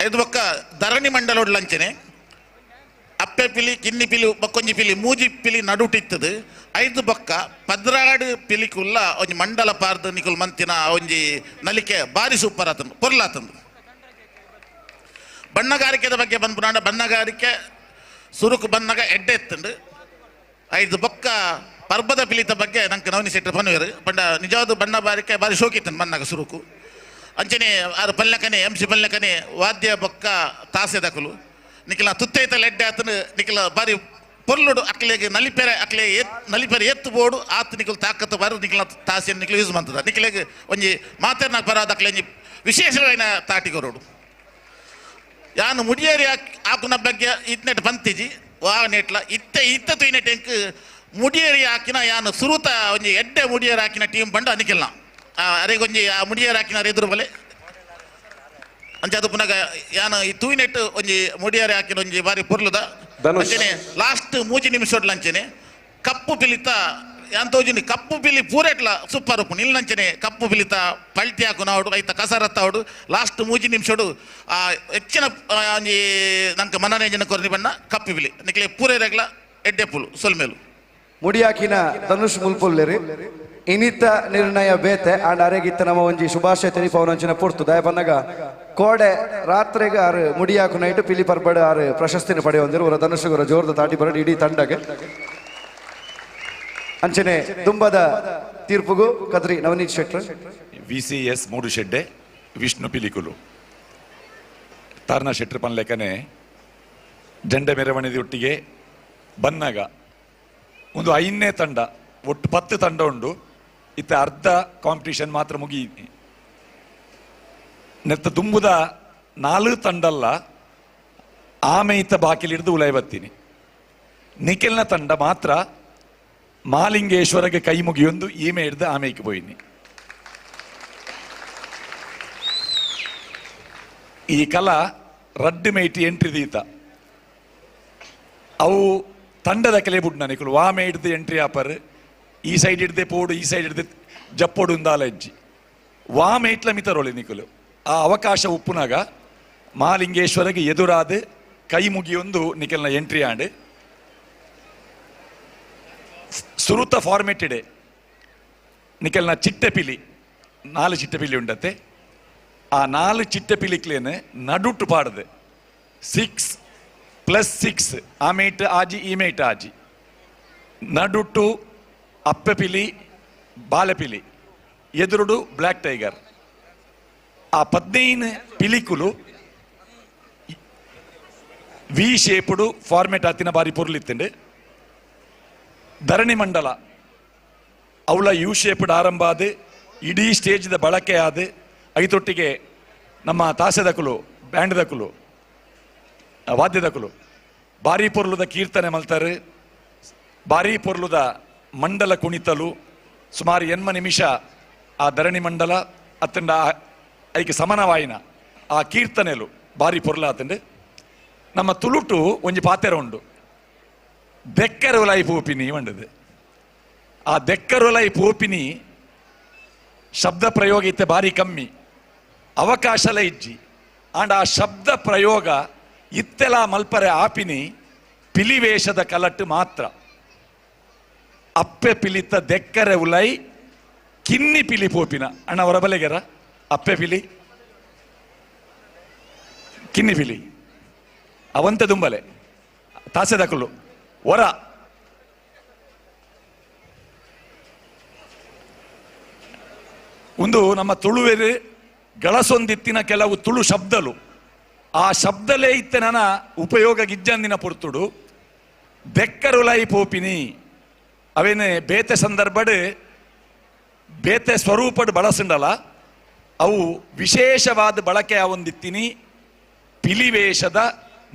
ಐದು ಬೊಕ್ಕ ಧರಣಿ ಮಂಡಲೋಡ್ ಲಂಚನೆ ಅಪ್ಪೆ ಪಿಲಿ, ಕಿನ್ನಿ ಪಿಲಿ, ಬೊಕ್ಕೊಂಜಿ ಪಿಲಿ, ಮೂಜಿ ಪಿಲಿ ನಡುಟಿತ್ತದು. 5 ಬೊಕ್ಕ ಪದ್ರಾಡು ಪಿಲಿಕುಲ್ಲ ಒಂಜಿ ಮಂಡಲ ಪಾರ್ದು ನಿಕುಲ್ ಮಂತಿನ ಒಂಜಿ ನಲಿಕೆ ಬಾರಿ ಸೂಪರ್ ಆತಂದು ಪೊರ್ಲಾತಂದು. ಬಣ್ಣಗಾರಿಕೆದ ಬಗ್ಗೆ ಬಂದ್ಬಿಡ, ಬಣ್ಣಗಾರಿಕೆ ಸುರುಕು ಬಣ್ಣಗ ಎಡ್ಡೆ ಎತ್ತಂಡು. 5 ಬೊಕ್ಕ ಪರ್ಬದ ಪಿಲಿತ ಬಗ್ಗೆ ನಂಗೆ ನವನಿ ಸೆಟ್ರು ಪನ್ವೇರು ಪಂಡ ನಿಜವಾದ ಬಣ್ಣ ಬಾರಿಕೆ ಬಾರಿ ಶೋಕಿತ್ತಂದು ಬಣ್ಣಗ ಸುರುಕು ಅಂಚನೆ. ಆರು ಪಲ್ಲೆಕನೆ MC ಪಲ್ಲೆಕನೆ ವಾದ್ಯ ಬೊಕ್ಕ ತಾಸೆ ದಕಲು ನಿಖಿಲ ತುತ್ತೈತಲ್ಲಿ ಎಡ್ಡೆ ಆತನು ನಿಖಿಲ ಬಾರಿ ಪೊರ್ಲುಡು ಅಕ್ಲೆಗೆ ನಲಿಪೆರೆ ಎತ್ತು ಬೋಡು ಆತ ನಿಖಲು ತಾಕತ್ತು ಬಾರು ನಿಖಿಲ ತಾಸಿಯನ್ನು ನಿಖಲು ಯೂಸ್ ಮಾಡ್ತದ. ನಿಖಿಲೆಗೆ ಒಂಜಿ ಮಾತೆರ್ನಾಗ ಬರೋದು ಅಕ್ಲೆ ಒಂಜಿ ವಿಶೇಷమైన ತಾಟಿಗೊರೋಡು. ಯಾನು ಮುಡಿಯೇರಿ ಹಾಕುನ ಬಗ್ಗೆ ಇತ್ನೆಟ್ ಬಂತಿಜಿ ವಾನೆಟ್ಲ ಇತ್ತ ತುಯ್ನೆಟ್ ಎಂಕ್ ಮುಡಿಯೇರಿ ಹಾಕಿನ ಯಾನು ಸುರುತ ಒಂಜಿ ಎಡ್ಡೆ ಮುಡಿಯೇರಿ ಹಾಕಿನ ಟೀಮ್ ಬಂಡು ಅನಿಕಿಲ್ಲ ಅರೆಗೊಂಜಿ ಆ ಮುಡಿಯೇರಿ ಹಾಕಿನ ಎದುರು ಬಲೆ ಅಂಚೆ ಅದು ಪುನಃ ಯಾನು ಈ ತೂಯಿನೆಟ್ ಒಂಜಿ ಮುಡಿಯಾರೆ ಹಾಕಿನ ಒಂಜಿ ಬಾರಿ ಪೊರ್ಲುದ ಅಂಚನೆ ಲಾಸ್ಟ್ 3 ನಿಮಿಷ ಅಂಚನೆ ಕಪ್ಪು ಪಿಲಿತ ಯಾಂತೋಜಿನಿ ಕಪ್ಪು ಪಿಲಿ ಪೂರೆಟ್ಲ ಸೂಪರ್ ಉಪ್ಪು ನಿಲ್ನಂಚನೆ ಕಪ್ಪು ಪಿಲಿತ ಪಲ್ಟಿ ಹಾಕು ನಾವುಡು ಐತ ಕಸರತ್ತ ಅವಡು ಲಾಸ್ಟ್ 3 ನಿಮಿಷಡು ಹೆಚ್ಚಿನ ಒಂಜಿ ನಂಗೆ ಮನರಂಜನೆ ಕೊರ್ನಿ ಬಣ್ಣ ಕಪ್ಪು ಪಿಲಿ ನಿಕ್ಲೆ ಪೂರೆ ರೆಗ್ಲ ಎಡ್ಡೆ ಪುಲು ಸೊಲ್ಮೇಲು ಮುಡಿಯಾಕಿನ ಧನುಷ್ ಮುಲ್ಪುಲ್ಲೆರಿ ಇನಿತ ನಿರ್ಣಯ ಬೇತೆ ಆಂಡ್ ಅರೆಗಿತ್ತ ನಮ್ಮ ಒಂಜಿ ಶುಭಾಶಯ ತೆನಿಪವನಂಚಿನ ಪುರ್ತು ದಯ ಬಂದಾಗ ಕೋಡೆ ರಾತ್ರಿಗೆ ಆರು ಮುಡಿಯಾಕು ನೈಟ್ ಪಿಲಿ ಪರ್ಪಡೆ ಆರು ಪ್ರಶಸ್ತಿನ ಪಡೆಯೊಂದಿರು ಅವರ ಧನುಷ್ ಜೋರದ ತಾಟಿ ಬರಡು ಇಡೀ ತಂಡಗೆ ಅಂಚನೆ ದುಂಬದ ತೀರ್ಪುಗೂ ಕದ್ರಿ ನವನೀತ್ ಶೆಟ್ರ್ VCS 3 ಶೆಡ್ಡೆ ವಿಷ್ಣು ಪಿಲಿಕುಲು ತಾರ್ನ ಶೆಟ್ರ್ ಪನ್ಲೆಕ್ಕನೆ ಜಂಡ ಮೆರವಣಿಗೆಯೊಟ್ಟಿಗೆ ಬನ್ನಾಗ ಒಂದು 5ನೇ ತಂಡ ಒಟ್ಟು 10 ತಂಡ ಉಂಡು ಇತ್ತ ಅರ್ಧ ಕಾಂಪಿಟೇಷನ್ ಮಾತ್ರ ಮುಗಿ ನೆತ್ತ ತುಂಬುದ 4 ತಂಡಲ್ಲ ಆಮೆ ಇತ್ತ ಬಾಕಿಲಿ ಹಿಡಿದು ಉಲಾಯ್ ಬತ್ತೀನಿ ನಿಖಿಲ್ನ ತಂಡ ಮಾತ್ರ ಮಾಲಿಂಗೇಶ್ವರಗೆ ಕೈ ಮುಗಿಯೊಂದು ಈಮೆ ಹಿಡ್ದು ಆಮೇಲೆ ಪೋಯಿನಿ ಈ ಕಲ ರಡ್ಡು ಮೇಟಿ ಎಂಟ್ರಿ ದೀತ ಅವು ತಂಡದ ಕೆಲೆ ಬುಡ್ ನನಕಲು ವಾಮೆ ಹಿಡ್ದು ಎಂಟ್ರಿ ಆಪರ್ ಈ ಸೈಡ್ ಹಿಡ್ದೆ ಪೋಡು ಈ ಸೈಡ್ ಹಿಡ್ದು ಜಪ್ಪೊಡು ಉಂದಾಲ ಹೆಜ್ಜಿ ವಾಮೆ ಇಟ್ಲ ಮಿತರೋಳಿ ನಿಕಲು ಆ ಅವಕಾಶ ಉಪ್ಪುನಾಗ ಮಾಲಿಂಗೇಶ್ವರಗೆ ಎದುರಾದ ಕೈ ಮುಗಿಯೊಂದು ನಿಖಲ್ನ ಎಂಟ್ರಿ ಆಂಡ್ ಸುರುತ ಫಾರ್ಮೆಟೆಡ್ ನಿಕಲ್ನ ಚಿಟ್ಟೆಪಿಲಿ 4 ಚಿಟ್ಟೆಪಿಲಿ ಉಂಡತ್ತೆ ಆ 4 ಚಿಟ್ಟೆಪಿಲಿಕ್ಲೇನು ನಡುಟ್ಟು ಪಾಡದೆ 6+6 ಆ ಮೇಟ್ ಆಜಿ ಈ ಮೇಟ್ ಆಜಿ ನಡುಟ್ಟು ಅಪ್ಪೆಪಿಲಿ ಬಾಲೆಪಿಲಿ ಎದುರುಡು ಬ್ಲ್ಯಾಕ್ ಟೈಗರ್ ಆ 15 ಪಿಲಿಕುಲು ವಿ ಶೇಪುಡು ಫಾರ್ಮೆಟ್ ಆತಿನ ಬಾರಿ ಪೊರ್ಲಿತ್ತಂಡು ಧರಣಿ ಮಂಡಲ ಅವಳ ಯು ಶೇಪ್ಡ್ ಆರಂಭ ಆದ ಇಡೀ ಸ್ಟೇಜ್ದ ಬಳಕೆ ಆದ ಐತೊಟ್ಟಿಗೆ ನಮ್ಮ ತಾಸೆದಕಲು ಬ್ಯಾಂಡ್ದಕಲು ವಾದ್ಯದಕಲು ಬಾರಿ ಪೊರ್ಲುದ ಕೀರ್ತನೆ ಮಲ್ತಾರೆ ಬಾರಿ ಪೊರ್ಲುದ ಮಂಡಲ ಕುಣಿತಲು ಸುಮಾರು 8 ನಿಮಿಷ ಆ ಧರಣಿ ಮಂಡಲ ಅತ್ತಂಡ ಐಕೆ ಸಮನವಾಯಿನ ಆ ಕೀರ್ತನೆಲು ಬಾರಿ ಪೊರ್ಲ ಆತಂಡು ನಮ್ಮ ತುಳುಟು ಒಂಜಿ ಪಾತೆರ ಉಂಡು ದೆಕ್ಕರುಲೈ ಪೋಪಿನಿ ಬಂಡದು ಆ ದೆಕ್ಕರುಲೈ ಪೋಪಿನಿ ಶಬ್ದ ಪ್ರಯೋಗ ಇತ್ತೆ ಬಾರಿ ಕಮ್ಮಿ ಅವಕಾಶಲ ಇಜ್ಜಿ ಆಂಡ್ ಆ ಶಬ್ದ ಪ್ರಯೋಗ ಇತ್ತೆಲ ಮಲ್ಪರೆ ಆಪಿನಿ ಪಿಲಿವೇಷದ ಕಲಟ್ಟು ಮಾತ್ರ ಅಪ್ಪೆ ಪಿಲಿತ ದೆಕ್ಕರೆ ಉಲೈ ಕಿನ್ನಿ ಪಿಲಿ ಪೋಪಿನ ಅಣ್ಣ ಅವರ ಬಲೆಗೆರ ಅಪ್ಪೆ ಪಿಲಿ ಕಿನ್ನಿ ಪಿಲಿ ಅವಂತೆ ದುಂಬಲೆ ತಾಸೆದಕಲು ಹೊರ ಒಂದು ನಮ್ಮ ತುಳುವೆರು ಗಳಸೊಂದಿತ್ತಿನ ಕೆಲವು ತುಳು ಶಬ್ದಲು ಆ ಶಬ್ದಲೇ ಇತ್ತೆ ನನ್ನ ಉಪಯೋಗ ಗಿಜ್ಜಂದಿನ ಪುರ್ತುಡು ದೆಕ್ಕರುಲೈ ಪೋಪಿನಿ ಅವೇನೆ ಬೇತೆ ಸಂದರ್ಭಡ್ ಬೇತೆ ಸ್ವರೂಪಡ್ ಬಳಸಂಡಲ್ಲ ಅವು ವಿಶೇಷವಾದ ಬಳಕೆ ಆವೊಂದಿತ್ತಿನಿ ಪಿಲಿವೇಷದ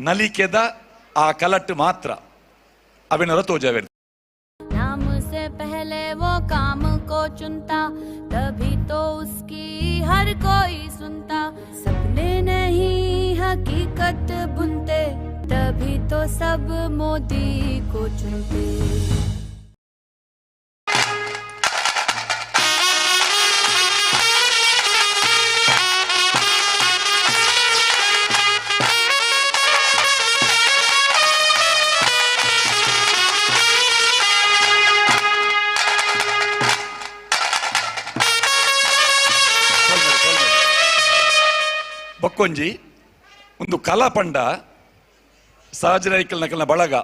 ನಲಿಕೆದ ಆ ಕಲಟ್ಟು ಮಾತ್ರ अभिनव तोजावेर नाम से पहले वो काम को चुनता तभी तो उसकी हर कोई सुनता सपने नहीं हकीकत बुनते तभी तो सब मोदी को चुनते ಬಕ್ಕೊಂಜಿ ಒಂದು ಕಲಾಪಂಡ ಸಾಜರೈಕಲ್ ನಕಲ್ನ ಬಳಗ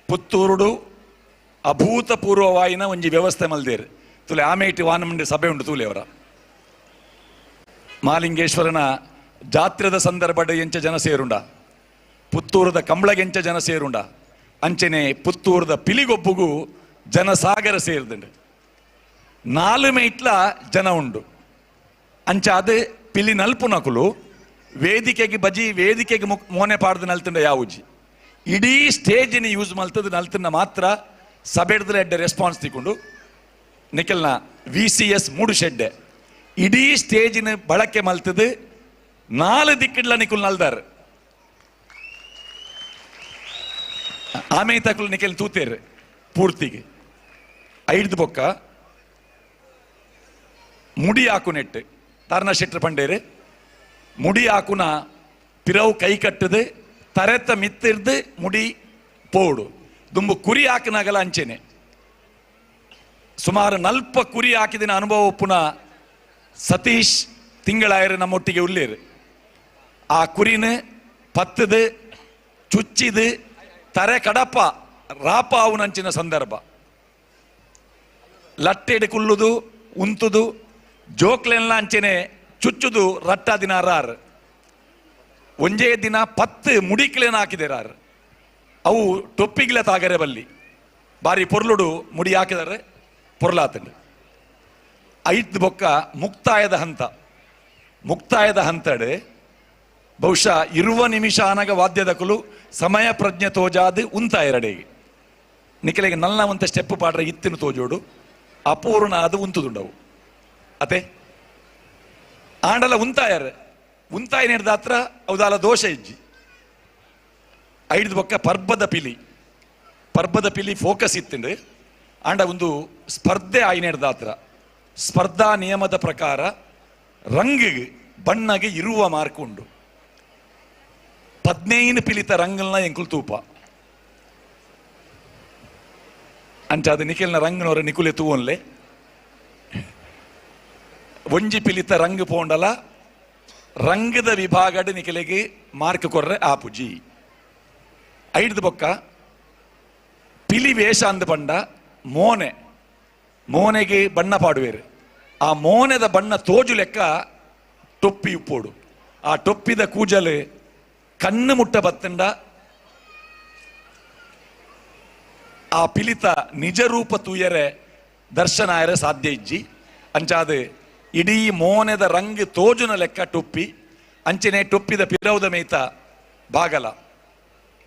ಪುತ್ತೂರುಡು ಅಭೂತಪೂರ್ವವಾಯಿನ ಒಂಜಿ ವ್ಯವಸ್ಥೆ ಮಲ್ದೇರು ತುಲೆ ಆಮೇಟಿ ವಾನಮಂಡಿ ಸಭೆ ಉಂಟು ತೂಲೆ ಅವರ ಮಾಲಿಂಗೇಶ್ವರನ ಜಾತ್ರೆದ ಸಂದರ್ಭದ ಎಂಚ ಜನ ಸೇರುಂಡ ಪುತ್ತೂರದ ಕಂಬಳಗೆಂಚ ಜನ ಸೇರುಂಡ ಅಂಚನೆ ಪುತ್ತೂರದ ಪಿಲಿಗೊಬ್ಬುಗೂ ಜನಸಾಗರ ಸೇರಿದಂಡು 4 ಮೈಟ್ಲ ಜನ ಉಂಡು ಅಂಚ ಅದು ಪಿಲಿ ನಲ್ಪು ನಕುಲು ವೇದಿಕೆಗೆ ಬಜಿ ವೇದಿಕೆಗೆ ಮೋನೆ ಪಾಡ್ದು ನಲ್ತಂಡ ಯಾವುಜಿ ಇಡೀ ಸ್ಟೇಜಿನ ಯೂಸ್ ಮಲ್ತದ ನಲ್ತನ್ನ ಮಾತ್ರ ಸಭೆಡ್ದ್ರೆ ಎಡ್ಡೆ ರೆಸ್ಪಾನ್ಸ್ ತಿಕೊಂಡು ನಿಖಲ್ನ VCS 3 ಶೆಡ್ಡೆ ಇಡೀ ಸ್ಟೇಜಿನ ಬಳಕೆ ಮಲ್ತದು 4 ದಿಕ್ಕಿಡ್ಲ ನಿಖಲ್ ನಲ್ದಾರ್ ಆಮೆ ತಕುಲು ನಿಖಲ್ ತೂತೇರು ಪೂರ್ತಿಗೆ ಐದು ಬೊಕ್ಕ ಮುಡಿ ಹಾಕು ನೆಟ್ಟು ತಾರಣ ಶೆಟ್ರು ಪಂಡೇರು ಮುಡಿ ಹಾಕುನ ಪಿರವು ಕೈ ಕಟ್ಟದು ತರೆತ ಮಿತ್ತಿರ್ದು ಮುಡಿ ಪೋಡು ದುಂಬು ಕುರಿ ಹಾಕಿನಾಗಲ್ಲ ಅಂಚೆನೆ ಸುಮಾರು 40 ಕುರಿ ಹಾಕಿದಿನ ಅನುಭವ ಒಪ್ಪುನ ಸತೀಶ್ ತಿಂಗಳಾಯರು ನಮ್ಮೊಟ್ಟಿಗೆ ಉಳ್ಳೇರು ಆ ಕುರಿನ ಪತ್ತದು ಚುಚ್ಚಿದು ತರೆ ಕಡಪ ರಾಪ ಅವನಂಚಿನ ಸಂದರ್ಭ ಲಟ್ಟೆಡು ಕುಲ್ಲುದು ಉಂತುದು ಜೋಕ್ಲೆಲ್ಲ ಅಂಚೆನೆ ಚುಚ್ಚುದು ರಟ್ಟ ದಿನ ರಾರ್ ಒಂಜೇ ದಿನ 10 ಮುಡಿಕ್ಲೇನ ಹಾಕಿದಾರ ಅವು ಟೊಪ್ಪಿಗ್ಲೆ ತಾಗರೆ ಬಲ್ಲಿ ಬಾರಿ ಪೊರ್ಲುಡು ಮುಡಿ ಹಾಕಿದಾರೆ ಪೊರ್ಲಾತಂಡು ಐದು ಬೊಕ್ಕ ಮುಕ್ತಾಯದ ಹಂತಡ್ ಬಹುಶಃ 20 ನಿಮಿಷ ಅನಗ ವಾದ್ಯದಕುಲು ಸಮಯ ಪ್ರಜ್ಞೆ ತೋಜಾದು ಉಂತ ಎರಡೆಗೆ ನಿಖಲೆಗೆ ನಲ್ನವಂತ ಸ್ಟೆಪ್ ಪಾಡ್ರೆ ಇತ್ತಿನ ತೋಜೋಡು ಅಪೂರ್ಣ ಅದು ಉಂತುದುಂಡವು ಅತೆ ಆಂಡಲ ಉಂತಾಯ ನೆಡ್ದ ಹತ್ರ ಅವದಾಲ ದೋಷ ಇಜ್ಜಿ ಐದು ಬೊಕ್ಕ ಪರ್ಬದ ಪಿಲಿ ಫೋಕಸ್ ಇತ್ತಂಡು ಆಂಡ ಒಂದು ಸ್ಪರ್ಧೆ ಆಯ್ನೆಡ್ದ ಹತ್ರ ಸ್ಪರ್ಧಾ ನಿಯಮದ ಪ್ರಕಾರ ರಂಗಿಗೆ ಬಣ್ಣಗೆ ಇರುವ ಮಾರ್ಕ್ ಉಂಡು 15 ಪಿಲಿತ ರಂಗಲ್ನ ಎಂಕುಲ್ ತೂಪ ಅಂಚ ಅದು ನಿಖಿಲ್ನ ರಂಗನವರ ನಿಕುಲೆ ತೂವನ್ಲೆ ಒಂಜಿ ಪಿಲಿತ ರಂಗ್ ಪೋಂಡಲ ರಂಗದ ವಿಭಾಗಡ್ ನಿಖಿಲೆಗೆ ಮಾರ್ಕ್ ಕೊರ್ರೆ ಆಪುಜಿ ಐದು ಬೊಕ್ಕ ಪಿಲಿ ವೇಷ ಅಂದ ಪಂಡ ಮೋನೆಗೆ ಬಣ್ಣ ಪಾಡುವೇರು ಆ ಮೋನೆದ ಬಣ್ಣ ತೋಜು ಲೆಕ್ಕ ಟೊಪ್ಪಿ ಉಪ್ಪೋಡು ಆ ಟೊಪ್ಪಿದ ಕೂಜಲು ಕಣ್ಣು ಮುಟ್ಟ ಬತ್ತಂಡ ಆ ಪಿಲಿತ ನಿಜ ರೂಪ ತೂಯರೆ ದರ್ಶನ ಆಯರೆ ಸಾಧ್ಯ ಇಜ್ಜಿ ಅಂಚಾದ ಇಡೀ ಮೋನೆದ ರಂಗ್ ತೋಜುನ ಲೆಕ್ಕ ಟೊಪ್ಪಿ ಅಂಚನೆ ಟೊಪ್ಪಿದ ಪಿರೌದ ಮೇಯ್ತ ಬಾಗಲ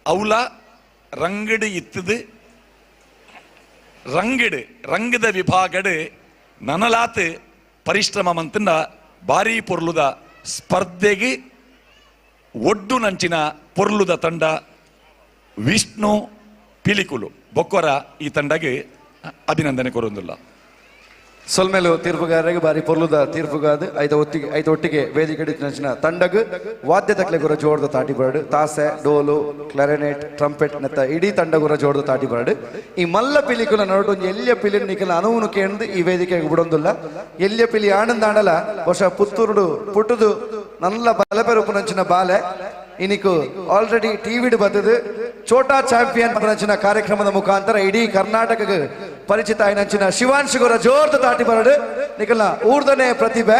ಅವಲ ರಂಗಡ್ ಇತ್ತದು ರಂಗದ ವಿಭಾಗಡ್ ನನಲಾತ್ ಪರಿಶ್ರಮ ಮಂತಂಡ ಬಾರಿ ಪೊರ್ಲುದ ಸ್ಪರ್ಧೆಗೆ ಒಡ್ಡು ನಂಚಿನ ಪೊರ್ಲುದ ತಂಡ ವಿಷ್ಣು ಪಿಲಿಕುಲು ಬೊಕ್ಕೊರ ಈ ತಂಡಗೆ ಅಭಿನಂದನೆ ಕೊರೊಂದಿಲ್ಲ ಸೊಲ್ಮೇಲು ತೀರ್ಪುಗಾರರಿಗೆ ಬಾರಿ ಪೊರ್ಲುದ ತೀರ್ಪುಗಾದ ಐದು ಒಟ್ಟಿಗೆ ವೇದಿಕೆ ನಂಚಿನ ತಂಡಗ್ ವಾದ್ಯ ತಕ್ಲೆ ಗುರ ಜೋಡ್ದ ತಾಟಿ ಬರಡು ತಾಸೆ ಡೋಲು ಕ್ಲಾರಿನೆಟ್ ಟ್ರಂಪೆಟ್ ನೆತ್ತ ಇಡೀ ತಂಡ ಗುರ ಜೋಡ್ದ ತಾಟಿ ಬರಡು ಈ ಮಲ್ಲ ಪಿಲಿಕುಲ ನಡು ಎಲ್ಲಿಯ ಪಿಲಿ ನಿಖಲ ಅನುವುನು ಕೇಂದ್ರ ಈ ವೇದಿಕೆಗೆ ಬಿಡೊಂದಿಲ್ಲ ಎಲ್ಲಿಯ ಪಿಲಿ ಆನಂದಾಡಲ ಬಹುಶಃ ಪುತ್ತೂರುಡು ಪುಟ್ಟುದು ನಲ್ಲ ಬಲಪೆರುಪು ನಂಚಿನ ಬಾಲೆ ಇನಿಕು ಆಲ್ರೆಡಿ ಟಿವಿಡ್ ಬರ್ತದೆ ಚೋಟಾ ಚಾಂಪಿಯನ್ ನಂಚಿನ ಕಾರ್ಯಕ್ರಮದ ಮುಖಾಂತರ ಇಡೀ ಕರ್ನಾಟಕ ಪರಿಚಿತ ಆಯ್ನಂಚಿನ ಶಿವಾಂಶ್ ಗುರ ಜೋರ್ದ ತಾಟಿ ಬರಡು ನಿಖಲ್ನ ಊರ್ದನೆ ಪ್ರತಿಭೆ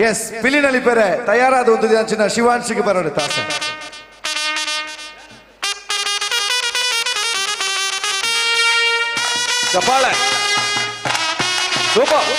ಎಸ್ ಪಿಲಿನಲ್ಲಿ ಪೆರೆ ತಯಾರಾದ ಒಂದು ಅಂಚಿನ ಶಿವಾಂಶಿಗೆ ಬರಡು ತಾಸ ಚಪ್ಪಾಳೆ ಸೂಪರ್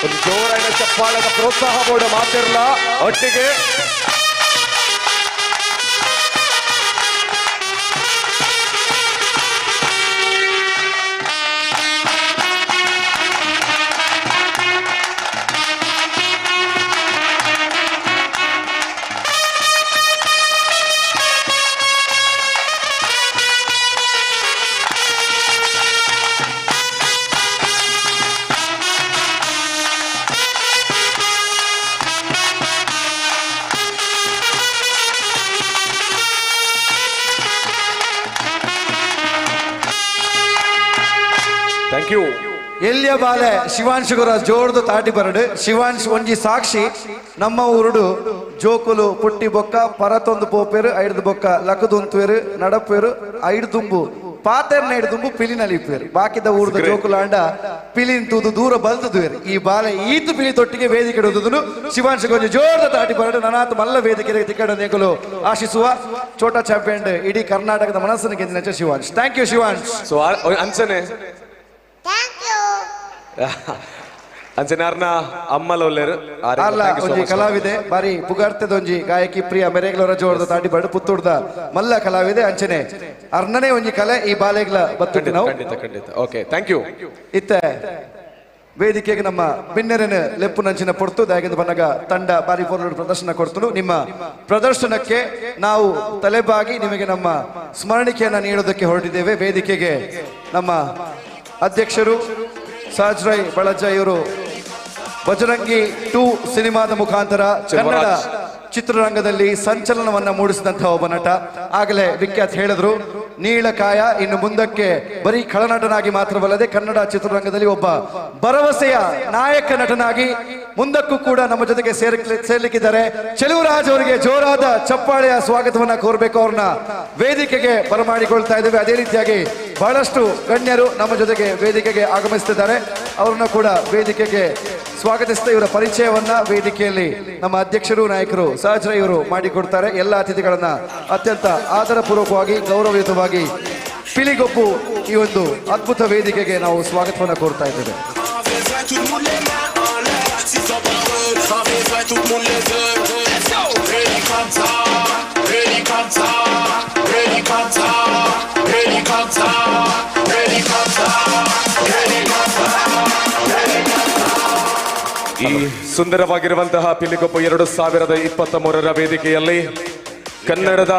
ಒಂದು ಜೋರಾದ ಚಪ್ಪಾಳದ ಪ್ರೋತ್ಸಾಹ ಬೋರ್ಡ್ ಮಾತಿರಲ್ಲ ಒಟ್ಟಿಗೆ ಥ್ಯಾಂಕ್ ಯು ಎಲ್ಲಿಯ ಬಾಲೆ ಶಿವಾಂಶ್ ಗುರ ಜೋರ್ದು ತಾಟಿ ಬರಡು ಶಿವಾಂಶ್ ಒಂಜಿ ಸಾಕ್ಷಿ ನಮ್ಮ ಊರುಡು ಜೋಕುಲು ಪುಟ್ಟಿ ಬೊಕ್ಕ ಪರತೊಂದು ಪೋಪೇರು ಐದು ಬೊಕ್ಕ ಲಕದುಂತುವೆರು ನಡಪೇರು ಐದು ದುಂಬು ಪಾತೆರ್ನ ಐದು ದುಂಬು ಪಿಲಿನಲ್ಲಿ ಇಪ್ಪೇರು ಬಾಕಿದ ಊರುದ ಜೋಕುಲಾಂಡ ಪಿಲಿನ್ ತೂದು ದೂರ ಬಲ್ತುದುವೆರು ಈ ಬಾಲೆ ಈತು ಪಿಲಿ ತೊಟ್ಟಿಗೆ ವೇದಿಕೆ ಇಡುವುದನ್ನು ಶಿವಾಂಶ್ ಗೊಂಜಿ ಜೋರ್ದ ತಾಟಿ ಬರಡು ನನಾತ್ ಮಲ್ಲ ವೇದಿಕೆ ತಿಕ್ಕಡ ನೆಗಲು ಆಶಿಸುವ ಛೋಟಾ ಚಾಂಪಿಯನ್ ಇಡೀ ಕರ್ನಾಟಕದ ಮನಸ್ಸನ್ನು ಗೆದ್ದಿನ Shivansh. Thank you Shivansh. So ಅಂಚನೆ ಅಂಚನೆ ಅರ್ನ ಅಮ್ಮಲ ಒಲ್ಲೆರು ಅಲ್ಲ ಒಂಜಿ ಕಲಾವಿದೆ ಬಾರಿ ಪುಗಾರ್ತದೊಂಜಿ ಗಾಯಕಿ ಪ್ರಿಯ ಮೆರೆಗ್ಲರ ಜೋರ್ದ ತಾಟಿ ಬಡ್ ಪುತ್ತೂರ್ದ ಮಲ್ಲ ಕಲಾವಿದೆ ಅಂಚನೆ ಅರ್ನನೇ ಒಂಜಿ ಕಲೆ ಈ ಬಾಲೆಗ್ಲ ಬತ್ತು ನಾವು. ಖಂಡಿತ ಓಕೆ ಥ್ಯಾಂಕ್ ಯು. ಇತ್ತೆ ವೇದಿಕೆಗೆ ನಮ್ಮ ಬಿನ್ನರಿನ ಲೆಪ್ಪು ನಂಚಿನ ಪೊರ್ತು ದಾಗಿಂದ ಬನ್ನಗ ತಂಡ ಬಾರಿ ಪೊರ್ಲು ಪ್ರದರ್ಶನ ಕೊಡ್ತು. ನಿಮ್ಮ ಪ್ರದರ್ಶನಕ್ಕೆ ನಾವು ತಲೆಬಾಗಿ ನಿಮಗೆ ನಮ್ಮ ಸ್ಮರಣಿಕೆಯನ್ನ ನೀಡೋದಕ್ಕೆ ಹೊರಟಿದ್ದೇವೆ. ವೇದಿಕೆಗೆ ನಮ್ಮ ಅಧ್ಯಕ್ಷರು ಸಾಜ್ರೈ ಬಳಜ್ಜ ಇವರು ಬಜರಂಗಿ 2 ಸಿನಿಮಾದ ಮುಖಾಂತರ ಕನ್ನಡ ಚಿತ್ರರಂಗದಲ್ಲಿ ಸಂಚಲನವನ್ನ ಮೂಡಿಸಿದಂತಹ ಒಬ್ಬ ನಟ. ಆಗಲೇ ವಿಖ್ಯಾತ್ ಹೇಳಿದ್ರು, ನೀಳಕಾಯ ಇನ್ನು ಮುಂದಕ್ಕೆ ಬರೀ ಖಳನಟನಾಗಿ ಮಾತ್ರವಲ್ಲದೆ ಕನ್ನಡ ಚಿತ್ರರಂಗದಲ್ಲಿ ಒಬ್ಬ ಭರವಸೆಯ ನಾಯಕ ನಟನಾಗಿ ಮುಂದಕ್ಕೂ ಕೂಡ ನಮ್ಮ ಜೊತೆಗೆ ಸೇರ್ಲಿಕ್ಕಿದ್ದಾರೆ. ಚೆಲುವರಾಜ್ ಅವರಿಗೆ ಜೋರಾದ ಚಪ್ಪಾಳೆಯ ಸ್ವಾಗತವನ್ನ ಕೋರಬೇಕು. ಅವ್ರನ್ನ ವೇದಿಕೆಗೆ ಬರಮಾಡಿಕೊಳ್ತಾ ಇದ್ದೇವೆ. ಅದೇ ರೀತಿಯಾಗಿ ಬಹಳಷ್ಟು ಗಣ್ಯರು ನಮ್ಮ ಜೊತೆಗೆ ವೇದಿಕೆಗೆ ಆಗಮಿಸುತ್ತಿದ್ದಾರೆ. ಅವ್ರನ್ನ ಕೂಡ ವೇದಿಕೆಗೆ ಸ್ವಾಗತಿಸ್ತಾ ಇವರ ಪರಿಚಯವನ್ನ ವೇದಿಕೆಯಲ್ಲಿ ನಮ್ಮ ಅಧ್ಯಕ್ಷರು ನಾಯಕರು ಸಹಜ ಇವರು ಮಾಡಿಕೊಡ್ತಾರೆ. ಎಲ್ಲ ಅತಿಥಿಗಳನ್ನ ಅತ್ಯಂತ ಆದರಪೂರ್ವಕವಾಗಿ ಗೌರವಯುತವಾಗಿ ಪಿಲಿಗೊಪ್ಪು ಈ ಒಂದು ಅದ್ಭುತ ವೇದಿಕೆಗೆ ನಾವು ಸ್ವಾಗತವನ್ನ ಕೋರ್ತಾ ಇದ್ದೇವೆ. ಈ ಸುಂದರವಾಗಿರುವಂತಹ ಪಿಲಿಗೊಪ್ಪು 2023ರ ವೇದಿಕೆಯಲ್ಲಿ ಕನ್ನಡದ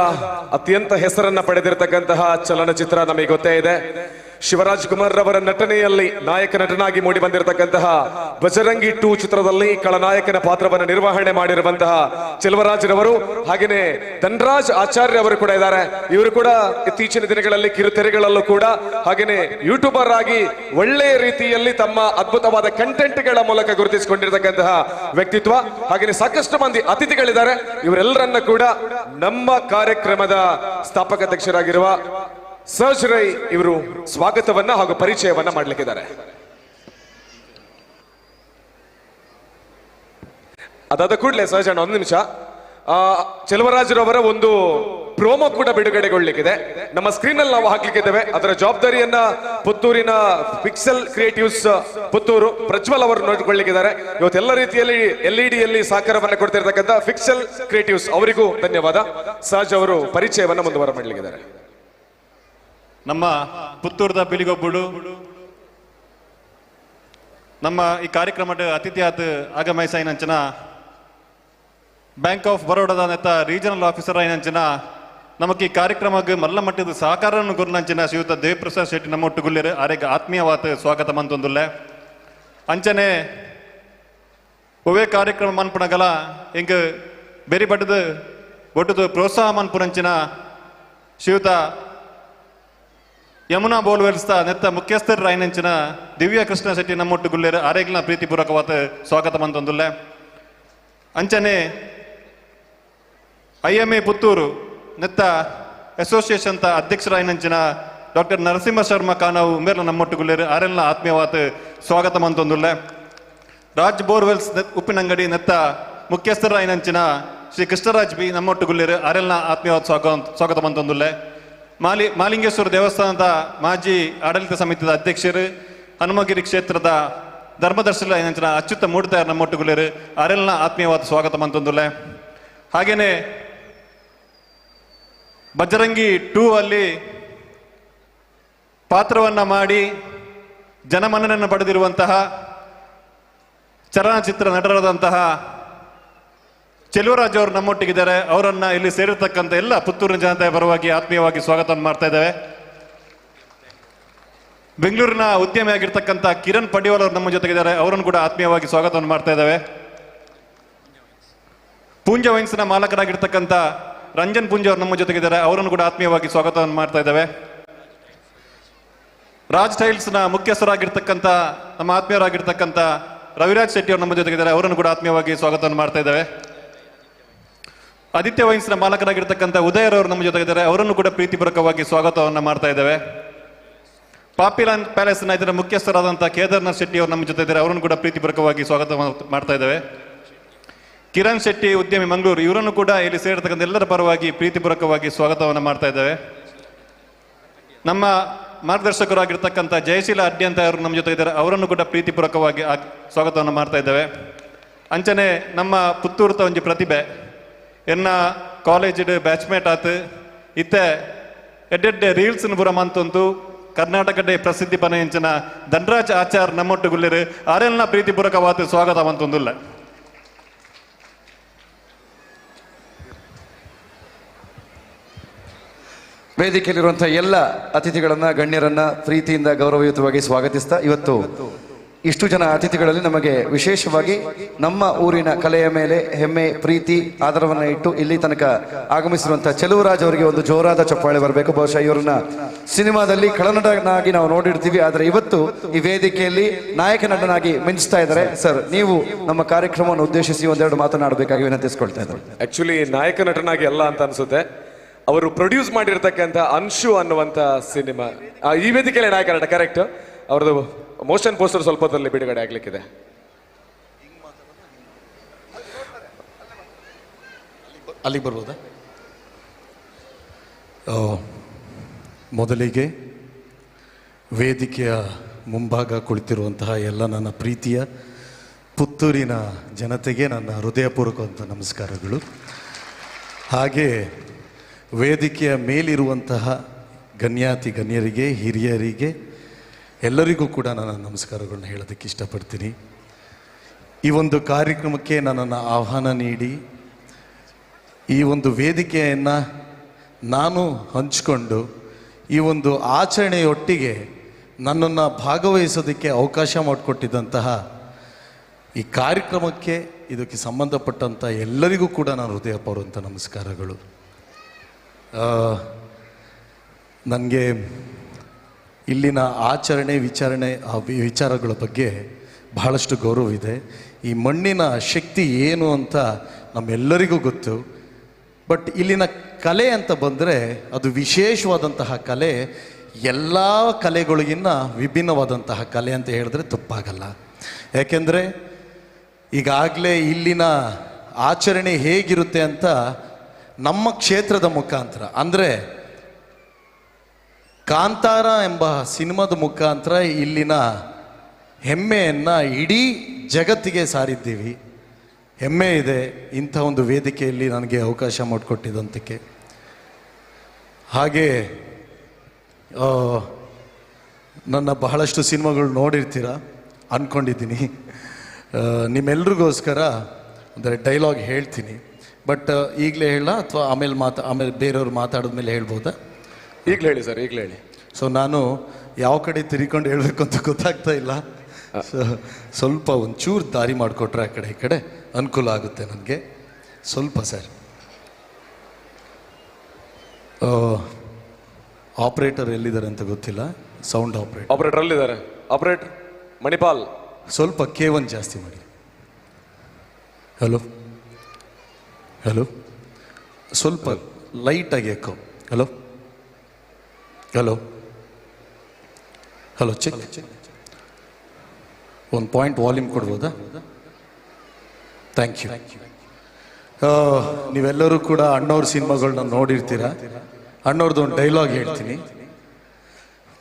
ಅತ್ಯಂತ ಹೆಸರನ್ನ ಪಡೆದಿರತಕ್ಕಂತಹ ಚಲನಚಿತ್ರ ನಮಗೆ ಗೊತ್ತೇ ಇದೆ. ಶಿವರಾಜ್ ಕುಮಾರ್ ರವರ ನಟನೆಯಲ್ಲಿ ನಾಯಕ ನಟನಾಗಿ ಮೂಡಿ ಬಂದಿರತಕ್ಕಂತಹ ಬಜರಂಗಿ 2 ಚಿತ್ರದಲ್ಲಿ ಖಳನಾಯಕನ ಪಾತ್ರವನ್ನು ನಿರ್ವಹಣೆ ಮಾಡಿರುವಂತಹ ಚೆಲುವರಾಜ್ ರವರು, ಹಾಗೇನೆ ಧನ್ರಾಜ್ ಆಚಾರ್ಯ ಅವರು ಕೂಡ ಇದ್ದಾರೆ. ಇವರು ಕೂಡ ಇತ್ತೀಚಿನ ದಿನಗಳಲ್ಲಿ ಕಿರುತೆರೆಗಳಲ್ಲೂ ಕೂಡ ಹಾಗೇನೆ ಯೂಟ್ಯೂಬರ್ ಆಗಿ ಒಳ್ಳೆಯ ರೀತಿಯಲ್ಲಿ ತಮ್ಮ ಅದ್ಭುತವಾದ ಕಂಟೆಂಟ್ ಗಳ ಮೂಲಕ ಗುರುತಿಸಿಕೊಂಡಿರತಕ್ಕಂತಹ ವ್ಯಕ್ತಿತ್ವ. ಹಾಗೇನೆ ಸಾಕಷ್ಟು ಮಂದಿ ಅತಿಥಿಗಳಿದ್ದಾರೆ. ಇವರೆಲ್ಲರನ್ನ ಕೂಡ ನಮ್ಮ ಕಾರ್ಯಕ್ರಮದ ಸ್ಥಾಪಕ ಅಧ್ಯಕ್ಷರಾಗಿರುವ ಸರ್ಜರೈ ಇವರು ಸ್ವಾಗತವನ್ನ ಹಾಗೂ ಪರಿಚಯವನ್ನ ಮಾಡಲಿಕ್ಕಿದ್ದಾರೆ. ಅದಾದ ಕೂಡಲೇ ಸರ್ಜನ್ ಒಂದು ನಿಮಿಷ, ಚೆಲುವರಾಜರವರ ಒಂದು ಪ್ರೋಮೋ ಕೂಡ ಬಿಡುಗಡೆಗೊಳ್ಳಿಕ್ಕಿದೆ. ನಮ್ಮ ಸ್ಕ್ರೀನ್ ಅಲ್ಲಿ ನಾವು ಹಾಕ್ಲಿಕ್ಕಿದ್ದೇವೆ. ಅದರ ಜವಾಬ್ದಾರಿಯನ್ನ ಪುತ್ತೂರಿನ ಪಿಕ್ಸೆಲ್ ಕ್ರಿಯೇಟಿವ್ಸ್ ಪುತ್ತೂರು ಪ್ರಜ್ವಲ್ ಅವರು ನೋಡಿಕೊಳ್ಳಿಕ್ಕಿದ್ದಾರೆ. ಇವತ್ತೆಲ್ಲ ರೀತಿಯಲ್ಲಿ LED ಸಹಕಾರವನ್ನ ಕೊಡ್ತಿರ್ತಕ್ಕಂಥ ಪಿಕ್ಸೆಲ್ ಕ್ರಿಯೇಟಿವ್ಸ್ ಅವರಿಗೂ ಧನ್ಯವಾದ. ಸಹಜ ಅವರು ಪರಿಚಯವನ್ನ ಮುಂದುವರ ಮಾಡಲಿಕ್ಕಿದ್ದಾರೆ. ನಮ್ಮ ಪುತ್ತೂರದ ಪಿಲಿಗೊಬ್ಬುಡು ನಮ್ಮ ಈ ಕಾರ್ಯಕ್ರಮದ ಅತಿಥಿಯಾದ ಆಗಮೈಸ ಐನಂಚನ ಬ್ಯಾಂಕ್ ಆಫ್ ಬರೋಡದ ನೆತ್ತ ರೀಜನಲ್ ಆಫೀಸರ್ ಐನಂಚನ ನಮಗೆ ಈ ಕಾರ್ಯಕ್ರಮಕ್ಕೆ ಮಲ್ಲ ಮಟ್ಟದ ಸಹಕಾರವನ್ನು ಗುರುನಂಚಿನ ಶ್ರೀಯುತ ದೇವಪ್ರಸಾದ್ ಶೆಟ್ಟಿ ನಮ್ಮ ಒಟ್ಟುಗುಲ್ಲೇರು ಆರೆಗೆ ಆತ್ಮೀಯವಾದ ಸ್ವಾಗತ ಮಂತೊಂದುಲ್ಲೆ. ಅಂಚನೆ ಒವೇ ಕಾರ್ಯಕ್ರಮ ಮನ್ಪುಣಗಲ ಹಿಂಗ ಬೇರೆ ಬಡ್ಡದ ಒಟ್ಟದು ಪ್ರೋತ್ಸಾಹ ಮನ್ಪುರಂಚಿನ ಶ್ರೀಯುತ ಯಮುನಾ ಬೋಲ್ವೆಲ್ಸ್ತ ನೆತ್ತ ಮುಖ್ಯಸ್ಥರ ರಾಯನಂಚಿನ ದಿವ್ಯ ಕೃಷ್ಣ ಶೆಟ್ಟಿ ನಮ್ಮೊಟ್ಟು ಗುಲ್ಲೇರು ಆರೇಗ್ಲ ಪ್ರೀತಿಪೂರ್ವಕವಾದ ಸ್ವಾಗತ ಮಂತೊಂದುಲ್ಲೆ. ಅಂಚನೆ IMA ಪುತ್ತೂರು ನೆತ್ತ ಅಸೋಸಿಯೇಷನ್ ಅಧ್ಯಕ್ಷರಾಯನಂಚಿನ ಡಾಕ್ಟರ್ ನರಸಿಂಹ ಶರ್ಮಾ ಕಾನವು ಉಮೇರ್ಲ ನಮ್ಮೊಟ್ಟು ಗುಲ್ಲೇರು ಆರೆಲ್ಲ ಆತ್ಮೀಯವಾದ ಸ್ವಾಗತ ಮಂತೊಂದುಲ್ಲೆ. ರಾಜ್ ಬೋರ್ವೆಲ್ಸ್ ಉಪ್ಪಿನಂಗಡಿ ನೆತ್ತ ಮುಖ್ಯಸ್ಥರಾಯನಂಚಿನ ಶ್ರೀ ಕೃಷ್ಣರಾಜ್ ಬಿ ನಮ್ಮೊಟ್ಟು ಗುಲ್ಲೇರು ಆರೆಲ್ಲ ಆತ್ಮೀಯವಾದ ಸ್ವಾಗತ ಮಂತೊಂದುಲ್ಲೆ. ಮಾಲಿಂಗೇಶ್ವರ ದೇವಸ್ಥಾನದ ಮಾಜಿ ಆಡಳಿತ ಸಮಿತಿಯ ಅಧ್ಯಕ್ಷರು, ಹನುಮಗಿರಿ ಕ್ಷೇತ್ರದ ಧರ್ಮದರ್ಶನ ಏನಂತ ಅಚ್ಯುತ ಮೂಡ್ತಾರ ನಮ್ಮೊಟ್ಟುಗುಲೇರು ಅವರೆಲ್ಲ ಆತ್ಮೀಯವಾದ ಸ್ವಾಗತ ಮಂತೊಂದುಲ್ಲೆ. ಹಾಗೇನೆ ಬಜರಂಗಿ 2 ಅಲ್ಲಿ ಪಾತ್ರವನ್ನ ಮಾಡಿ ಜನಮನ್ನಣೆಯನ್ನು ಪಡೆದಿರುವಂತಹ ಚಲನಚಿತ್ರ ನಟರಾದಂತಹ ಚೆಲುವರಾಜ್ ಅವರು ನಮ್ಮೊಟ್ಟಿಗಿದ್ದಾರೆ. ಅವರನ್ನ ಇಲ್ಲಿ ಸೇರಿರ್ತಕ್ಕಂಥ ಎಲ್ಲ ಪುತ್ತೂರಿನ ಜನತೆಯ ಪರವಾಗಿ ಆತ್ಮೀಯವಾಗಿ ಸ್ವಾಗತವನ್ನು ಮಾಡ್ತಾ ಇದ್ದೇವೆ. ಬೆಂಗಳೂರಿನ ಉದ್ಯಮಿ ಆಗಿರ್ತಕ್ಕಂಥ ಕಿರಣ್ ಪಡಿವಾಲ್ ಅವರು ನಮ್ಮ ಜೊತೆಗಿದ್ದಾರೆ. ಅವರನ್ನು ಕೂಡ ಆತ್ಮೀಯವಾಗಿ ಸ್ವಾಗತವನ್ನು ಮಾಡ್ತಾ ಇದ್ದೇವೆ. ಪೂಂಜ ವೈನ್ಸ್ನ ಮಾಲಕರಾಗಿರ್ತಕ್ಕಂಥ ರಂಜನ್ ಪುಂಜ ಅವರು ನಮ್ಮ ಜೊತೆಗಿದ್ದಾರೆ. ಅವರನ್ನು ಕೂಡ ಆತ್ಮೀಯವಾಗಿ ಸ್ವಾಗತವನ್ನು ಮಾಡ್ತಾ ಇದ್ದೇವೆ. ರಾಜ್ ಟೈಲ್ಸ್ನ ಮುಖ್ಯಸ್ಥರಾಗಿರ್ತಕ್ಕಂಥ ನಮ್ಮ ಆತ್ಮೀಯರಾಗಿರ್ತಕ್ಕಂಥ ರವಿರಾಜ್ ಶೆಟ್ಟಿ ಅವರು ನಮ್ಮ ಜೊತೆಗಿದ್ದಾರೆ. ಅವರನ್ನು ಕೂಡ ಆತ್ಮೀಯವಾಗಿ ಸ್ವಾಗತವನ್ನು ಮಾಡ್ತಾ ಇದ್ದೇವೆ. ಆದಿತ್ಯ ವೈನ್ಸ್ನ ಮಾಲಕರಾಗಿರ್ತಕ್ಕಂಥ ಉದಯರ್ ಅವರು ನಮ್ಮ ಜೊತೆಗಿದ್ದಾರೆ. ಅವರನ್ನು ಕೂಡ ಪ್ರೀತಿಪೂರ್ವಕವಾಗಿ ಸ್ವಾಗತವನ್ನು ಮಾಡ್ತಾ ಇದ್ದೇವೆ. ಪಾಪಿಲಾನ್ ಪ್ಯಾಲೇಸ್ನ ಇದರ ಮುಖ್ಯಸ್ಥರಾದಂಥ ಕೇದಾರ್ನಾಥ್ ಶೆಟ್ಟಿ ಅವರು ನಮ್ಮ ಜೊತೆ ಇದ್ದಾರೆ. ಅವರನ್ನು ಕೂಡ ಪ್ರೀತಿಪೂರ್ವಕವಾಗಿ ಸ್ವಾಗತ ಮಾಡ್ತಾ ಇದ್ದೇವೆ. ಕಿರಣ್ ಶೆಟ್ಟಿ ಉದ್ಯಮಿ ಮಂಗಳೂರು, ಇವರನ್ನು ಕೂಡ ಇಲ್ಲಿ ಸೇರತಕ್ಕಂಥ ಎಲ್ಲರ ಪರವಾಗಿ ಪ್ರೀತಿಪೂರ್ವಕವಾಗಿ ಸ್ವಾಗತವನ್ನು ಮಾಡ್ತಾ ಇದ್ದೇವೆ. ನಮ್ಮ ಮಾರ್ಗದರ್ಶಕರಾಗಿರ್ತಕ್ಕಂಥ ಜಯಶೀಲ ಅಡ್ಡಿ ಅಂತ ಅವರು ನಮ್ಮ ಜೊತೆ ಇದ್ದಾರೆ, ಅವರನ್ನು ಕೂಡ ಪ್ರೀತಿಪೂರ್ವಕವಾಗಿ ಸ್ವಾಗತವನ್ನು ಮಾಡ್ತಾ ಇದ್ದೇವೆ. ಅಂಚನೆ ನಮ್ಮ ಪುತ್ತೂರ್ತ ಒಂಜಿ ಪ್ರತಿಭೆ ಎನ್ನ ಕಾಲೇಜ್ ಬ್ಯಾಚ್ಮೇಟ್ ಆತು ಇತ್ತೆ ಎಡ್ಡೆಡ್ಡೆ ರೀಲ್ಸ್ನ ಪೂರ ಮಂತೊಂದು ಕರ್ನಾಟಕಡೆ ಪ್ರಸಿದ್ಧಿ ಪನೆಂಚಿನ ಧನರಾಜ್ ಆಚಾರ್ ನಮ್ಮೊಟ್ಟುಗುಲ್ಲಿರು ಆರೆಲ್ನ ಪ್ರೀತಿಪೂರ್ವಕವಾದ ಸ್ವಾಗತ ಮಂತೊಂದುಲ್ಲ. ವೇದಿಕೆಯಲ್ಲಿರುವಂತಹ ಎಲ್ಲ ಅತಿಥಿಗಳನ್ನ ಗಣ್ಯರನ್ನ ಪ್ರೀತಿಯಿಂದ ಗೌರವಯುತವಾಗಿ ಸ್ವಾಗತಿಸ್ತಾ, ಇವತ್ತು ಇಷ್ಟು ಜನ ಅತಿಥಿಗಳಲ್ಲಿ ನಮಗೆ ವಿಶೇಷವಾಗಿ ನಮ್ಮ ಊರಿನ ಕಲೆಯ ಮೇಲೆ ಹೆಮ್ಮೆ, ಪ್ರೀತಿ, ಆದರವನ್ನ ಇಟ್ಟು ಇಲ್ಲಿ ತನಕ ಆಗಮಿಸಿರುವಂತಹ ಚೆಲುವರಾಜ್ ಅವರಿಗೆ ಒಂದು ಜೋರಾದ ಚಪ್ಪಾಳೆ ಬರಬೇಕು. ಬಹುಶಃ ಇವರನ್ನ ಸಿನಿಮಾದಲ್ಲಿ ಖಳನಟನಾಗಿ ನಾವು ನೋಡಿರ್ತೀವಿ, ಆದರೆ ಇವತ್ತು ಈ ವೇದಿಕೆಯಲ್ಲಿ ನಾಯಕ ನಟನಾಗಿ ಮಿಂಚ್ತಾ ಇದ್ದಾರೆ. ಸರ್, ನೀವು ನಮ್ಮ ಕಾರ್ಯಕ್ರಮವನ್ನು ಉದ್ದೇಶಿಸಿ ಒಂದೆರಡು ಮಾತನಾಡಬೇಕಾಗಿ ವಿನಂತಿಸ್ಕೊಳ್ತಾ ಇದ್ದಾರೆ. ಆಕ್ಚುಲಿ ನಾಯಕ ನಟನಾಗಿ ಅಲ್ಲ ಅಂತ ಅನ್ಸುತ್ತೆ, ಅವರು ಪ್ರೊಡ್ಯೂಸ್ ಮಾಡಿರ್ತಕ್ಕಂಥ ಅನ್ಶು ಅನ್ನುವಂಥ ಸಿನಿಮಾ ಈ ವೇದಿಕೆಯಲ್ಲಿ ನಾಯಕ ನಟ, ಕರೆಕ್ಟ್. ಅವ್ರದ್ದು ಮೋಷನ್ ಪೋಸ್ಟರ್ ಸ್ವಲ್ಪ ಹೊತ್ತಲ್ಲಿ ಬಿಡುಗಡೆ ಆಗ್ಲಿಕ್ಕಿದೆ. ಅಲ್ಲಿಗೆ ಬರ್ಬೋದಾ? ಮೊದಲಿಗೆ ವೇದಿಕೆಯ ಮುಂಭಾಗ ಕುಳಿತಿರುವಂತಹ ಎಲ್ಲ ನನ್ನ ಪ್ರೀತಿಯ ಪುತ್ತೂರಿನ ಜನತೆಗೆ ನನ್ನ ಹೃದಯಪೂರ್ವಕವಾದ ನಮಸ್ಕಾರಗಳು. ಹಾಗೆ ವೇದಿಕೆಯ ಮೇಲಿರುವಂತಹ ಗಣ್ಯಾತಿ ಗಣ್ಯರಿಗೆ, ಹಿರಿಯರಿಗೆ ಎಲ್ಲರಿಗೂ ಕೂಡ ನಾನು ನಮಸ್ಕಾರಗಳನ್ನ ಹೇಳೋದಕ್ಕೆ ಇಷ್ಟಪಡ್ತೀನಿ. ಈ ಒಂದು ಕಾರ್ಯಕ್ರಮಕ್ಕೆ ನನ್ನನ್ನು ಆಹ್ವಾನ ನೀಡಿ ಈ ಒಂದು ವೇದಿಕೆಯನ್ನು ನಾನು ಹಂಚಿಕೊಂಡು ಈ ಒಂದು ಆಚರಣೆಯೊಟ್ಟಿಗೆ ನನ್ನನ್ನು ಭಾಗವಹಿಸೋದಕ್ಕೆ ಅವಕಾಶ ಮಾಡಿಕೊಟ್ಟಿದ್ದಂತಹ ಈ ಕಾರ್ಯಕ್ರಮಕ್ಕೆ, ಇದಕ್ಕೆ ಸಂಬಂಧಪಟ್ಟಂಥ ಎಲ್ಲರಿಗೂ ಕೂಡ ನಾನು ಹೃದಯಪೂರ್ವಕ ನಮಸ್ಕಾರಗಳು. ನನಗೆ ಇಲ್ಲಿನ ಆಚರಣೆ ವಿಚಾರಗಳ ಬಗ್ಗೆ ಬಹಳಷ್ಟು ಗೌರವ ಇದೆ. ಈ ಮಣ್ಣಿನ ಶಕ್ತಿ ಏನು ಅಂತ ನಮ್ಮೆಲ್ಲರಿಗೂ ಗೊತ್ತು. ಬಟ್ ಇಲ್ಲಿನ ಕಲೆ ಅಂತ ಬಂದರೆ ಅದು ವಿಶೇಷವಾದಂತಹ ಕಲೆ, ಎಲ್ಲ ಕಲೆಗಳಿಗಿನ್ನ ವಿಭಿನ್ನವಾದಂತಹ ಕಲೆ ಅಂತ ಹೇಳಿದ್ರೆ ತಪ್ಪಾಗಲ್ಲ. ಯಾಕೆಂದರೆ ಈಗಾಗಲೇ ಇಲ್ಲಿನ ಆಚರಣೆ ಹೇಗಿರುತ್ತೆ ಅಂತ ನಮ್ಮ ಕ್ಷೇತ್ರದ ಮುಖಾಂತರ, ಅಂದರೆ ಕಾಂತಾರ ಎಂಬ ಸಿನಿಮಾದ ಮುಖಾಂತರ ಇಲ್ಲಿನ ಹೆಮ್ಮೆಯನ್ನು ಇಡೀ ಜಗತ್ತಿಗೆ ಸಾರಿದ್ದೀವಿ. ಹೆಮ್ಮೆ ಇದೆ ಇಂಥ ಒಂದು ವೇದಿಕೆಯಲ್ಲಿ ನನಗೆ ಅವಕಾಶ ಮಾಡಿಕೊಟ್ಟಿದ್ದಂತಕ್ಕೆ. ಹಾಗೆ ನನ್ನ ಬಹಳಷ್ಟು ಸಿನಿಮಾಗಳು ನೋಡಿರ್ತೀರ ಅಂದ್ಕೊಂಡಿದ್ದೀನಿ. ನಿಮ್ಮೆಲ್ರಿಗೋಸ್ಕರ ಅಂದರೆ ಡೈಲಾಗ್ ಹೇಳ್ತೀನಿ, ಬಟ್ ಈಗಲೇ ಹೇಳ ಅಥವಾ ಆಮೇಲೆ ಬೇರೆಯವ್ರು ಮಾತಾಡಿದ್ಮೇಲೆ ಹೇಳ್ಬೋದಾ? ಈಗಲೇ ಹೇಳಿ ಸರ್, ಈಗಲೇ ಹೇಳಿ. ಸೊ ನಾನು ಯಾವ ಕಡೆ ತಿರ್ಕೊಂಡು ಹೇಳಬೇಕು ಅಂತ ಗೊತ್ತಾಗ್ತಾ ಇಲ್ಲ. ಸ್ವಲ್ಪ ಒಂಚೂರು ದಾರಿ ಮಾಡಿಕೊಟ್ರೆ ಆ ಕಡೆ ಈ ಕಡೆ ಅನುಕೂಲ ಆಗುತ್ತೆ ನನಗೆ ಸ್ವಲ್ಪ. ಸರ್, ಆಪ್ರೇಟರ್ ಎಲ್ಲಿದ್ದಾರೆ ಅಂತ ಗೊತ್ತಿಲ್ಲ. ಸೌಂಡ್ ಆಪ್ರೇಟರ್ ಅಲ್ಲಿದ್ದಾರೆ. ಆಪ್ರೇಟರ್ ಮಣಿಪಾಲ್, ಸ್ವಲ್ಪ K1 ಜಾಸ್ತಿ ಮಾಡಿ. ಹಲೋ ಹಲೋ, ಸ್ವಲ್ಪ ಲೈಟಾಗಿ echo. Hello hello hello, check. ಒಂದು ಪಾಯಿಂಟ್ ವಾಲ್ಯೂಮ್ ಕೊಡ್ಬೋದಾ? Thank you. ನೀವೆಲ್ಲರೂ ಕೂಡ ಅಣ್ಣವ್ರ ಸಿನಿಮಾಗಳನ್ನ ನೋಡಿರ್ತೀರ. ಅಣ್ಣವ್ರದ್ದು ಒಂದು ಡೈಲಾಗ್ ಹೇಳ್ತೀನಿ.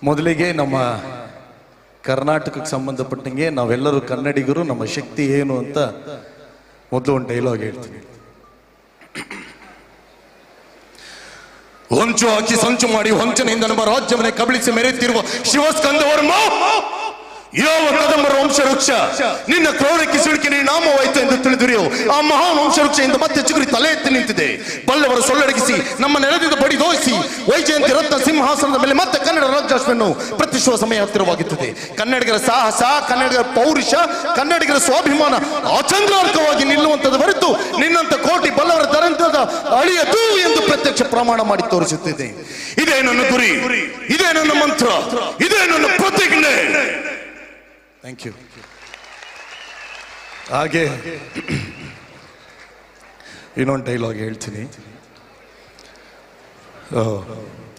ಮೊದಲಿಗೆ ನಮ್ಮ ಕರ್ನಾಟಕಕ್ಕೆ ಸಂಬಂಧಪಟ್ಟಂಗೆ ನಾವೆಲ್ಲರೂ ಕನ್ನಡಿಗರು, ನಮ್ಮ ಶಕ್ತಿ ಏನು ಅಂತ ಮೊದಲು ಒಂದು ಡೈಲಾಗ್ ಹೇಳ್ತೀನಿ. ಹೊಂಚು ಹಾಕಿ ಸಂಚು ಮಾಡಿ ಹೊಂಚನೆಯಿಂದ ನಮ್ಮ ರಾಜ್ಯವನ್ನೇ ಕಬಳಿಸಿ ಮೆರೆಯುತ್ತಿರುವ ಶಿವಸ್ಕಂದ ವರ್ಮ, ಯಾವ ಕದಂಬರ ವಂಶವೃಕ್ಷ ನಿನ್ನ ಕ್ರೋರಕ್ಕೆ ಸಿಲುಕಿ ನೀನು ನಾಮವಾಯಿತು ಎಂದು ತಿಳಿದಿರಿಯೋ ಆ ಮಹಾನ್ ವಂಶವೃಕ್ಷದಿಂದ ಮತ್ತೆ ಚಿಗುರಿ ತಲೆ ಎತ್ತಿ ನಿಂತಿದೆ. ಬಲ್ಲವರು ಸೊಲ್ಲಡಗಿಸಿ ನಮ್ಮ ನೆಲದಿಂದ ಬಡಿದೋಯಿಸಿ ವೈಜಯಂತಿ ರತ್ನ ಸಿಂಹಾಸನದ ಮೇಲೆ ಮತ್ತೆ ಕನ್ನಡ ರಾಜ್ಯಾಶ್ವನ್ನು ಪ್ರತಿಷ್ಠುವ ಸಮಯ ಹತ್ತಿರವಾಗುತ್ತದೆ. ಕನ್ನಡಿಗರ ಸಾಹಸ, ಕನ್ನಡಿಗರ ಪೌರುಷ, ಕನ್ನಡಿಗರ ಸ್ವಾಭಿಮಾನ ಅಚಂದ್ರಾರ್ಕವಾಗಿ ನಿಲ್ಲುವಂಥದ್ದು ಹೊರತು ನಿನ್ನಂತ ಕೋಟಿ ಬಲ್ಲವರ ದುರಂತದ ಅಳಿಯದು ಎಂದು ಪ್ರತ್ಯಕ್ಷ ಪ್ರಮಾಣ ಮಾಡಿ ತೋರಿಸುತ್ತಿದೆ. ಇದೇ ನನ್ನ ಗುರಿ, ಇದೇ ನನ್ನ ಮಂತ್ರ, ಇದೇ ನನ್ನ ಪ್ರತಿಜ್ಞೆ. Thank you. ಹಾಗೆ ಇನ್ನೊಂದು ಡೈಲಾಗ್ ಹೇಳ್ತೀನಿ.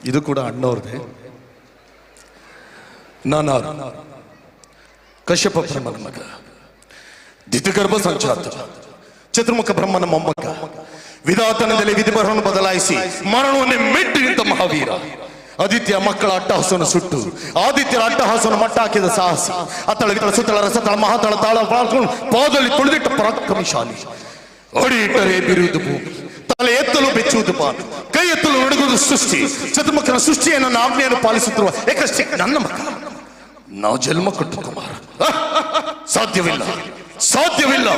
ಇದು ಕೂಡ ಅಣ್ಣವ್ರದೇ. ನಾನು ಕಶ್ಯಪ ಬ್ರಹ್ಮನ ಮಗ, ದಿತಗರ್ಭ ಸಂಚಾತ ಚತುರ್ಮುಖ ಬ್ರಹ್ಮನ ಮೊಮ್ಮಗ, ವಿಧಾತನದಲ್ಲಿ ವಿಧಿ ಬರಹವನ್ನು ಬದಲಾಯಿಸಿ ಮರಣವನ್ನೇ ಮೆಟ್ಟಿ ನಿಂತ ಮಹಾವೀರ, ಆದಿತ್ಯ ಮಕ್ಕಳ ಅಟ್ಟಹಾಸವನ್ನು ಸುಟ್ಟು ಆದಿತ್ಯರ ಅಟ್ಟಹಾಸವನ್ನು ಮಟ್ಟ ಹಾಕಿದ ಸಾಹಸಿ, ಅತ್ತಳ ಸುತ್ತಳ ರಸತಳ ಮಹಾತಳ ತಾಳ ಪಾದದಲ್ಲಿ ತುಳಿದಿಟ್ಟ ಪರಾಕ್ರಮಶಾಲಿ, ಅಡಿ ಇಟ್ಟರೆ ಬಿರುವುದು ಭೂಮಿ, ತಲೆ ಎತ್ತಲು ಬೆಚ್ಚುವುದು ಬಾನು, ಕೈ ಎತ್ತಲು ನಡುಗುವುದು ಸೃಷ್ಟಿ, ಚತುರ್ಮುಖನ ಸೃಷ್ಟಿಯನ್ನು ನನ್ನ ಆಜ್ಞೆಯನ್ನು ಪಾಲಿಸುತ್ತಿರುವ ಏಕಷ್ಟೇ ನನ್ನ ಮಗ. ನಾವು ಜನ್ಮ ಕೊಟ್ಟು ಕುಮಾರ, ಸಾಧ್ಯವಿಲ್ಲ ಸಾಧ್ಯವಿಲ್ಲ.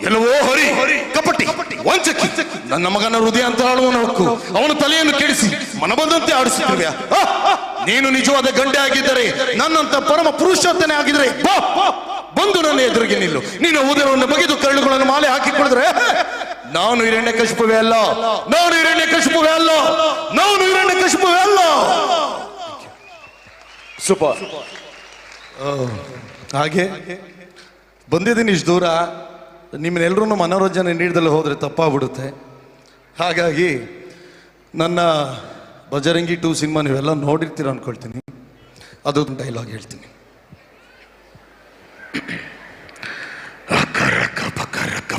ಎಲ್ಲವೋ ಹರಿ ಕಪಟಿ ವಂಚಕಿ, ನನ್ನ ಮಗನ ಹೃದಯ ಅಂತ ಆಳುವನು ಹಕ್ಕು, ಅವನ ತಲೆಯನ್ನು ಕೆಡಿಸಿ ಮನಬಂದಂತೆ ಆಡಿಸುತ್ತಿರುವೆ. ನೀನು ನಿಜವಾದ ಗಂಡೆ ಆಗಿದ್ದರೆ, ನನ್ನಂತ ಪರಮ ಪುರುಷೋತ್ತನೇ ಆಗಿದ್ರೆ ಬಂದು ನನ್ನ ಎದುರಿಗೆ ನಿಲ್ಲು. ನೀನು ಉದರವನ್ನು ಬಗೆದು ಕರಳುಗಳನ್ನು ಮಾಲೆ ಹಾಕಿಕೊಳ್ಳಿದ್ರೆ ನಾನು ಹಿರಣ್ಯಕಶಿಪುವೆ ಅಲ್ಲ, ನಾನು ಹಿರಣ್ಯಕಶಿಪುವೆ ಅಲ್ಲ, ನಾನು ಹಿರಣ್ಯಕಶಿಪುವೆ ಅಲ್ಲ. ಸೂಪರ್. ಹಾಗೆ ಬಂದಿದ್ದೀನಿ ಇಷ್ಟು ದೂರ, ನಿಮ್ಮನ್ನೆಲ್ಲರೂ ಮನೋರಂಜನೆ ನೀಡದಲ್ಲಿ ಹೋದರೆ ತಪ್ಪಾಗ್ಬಿಡುತ್ತೆ. ಹಾಗಾಗಿ ನನ್ನ ಬಜರಂಗಿ 2 ಸಿನಿಮಾ ನೀವೆಲ್ಲ ನೋಡಿರ್ತೀರ ಅನ್ಕೊಳ್ತೀನಿ. ಅದೊಂದು ಡೈಲಾಗ್ ಹೇಳ್ತೀನಿ.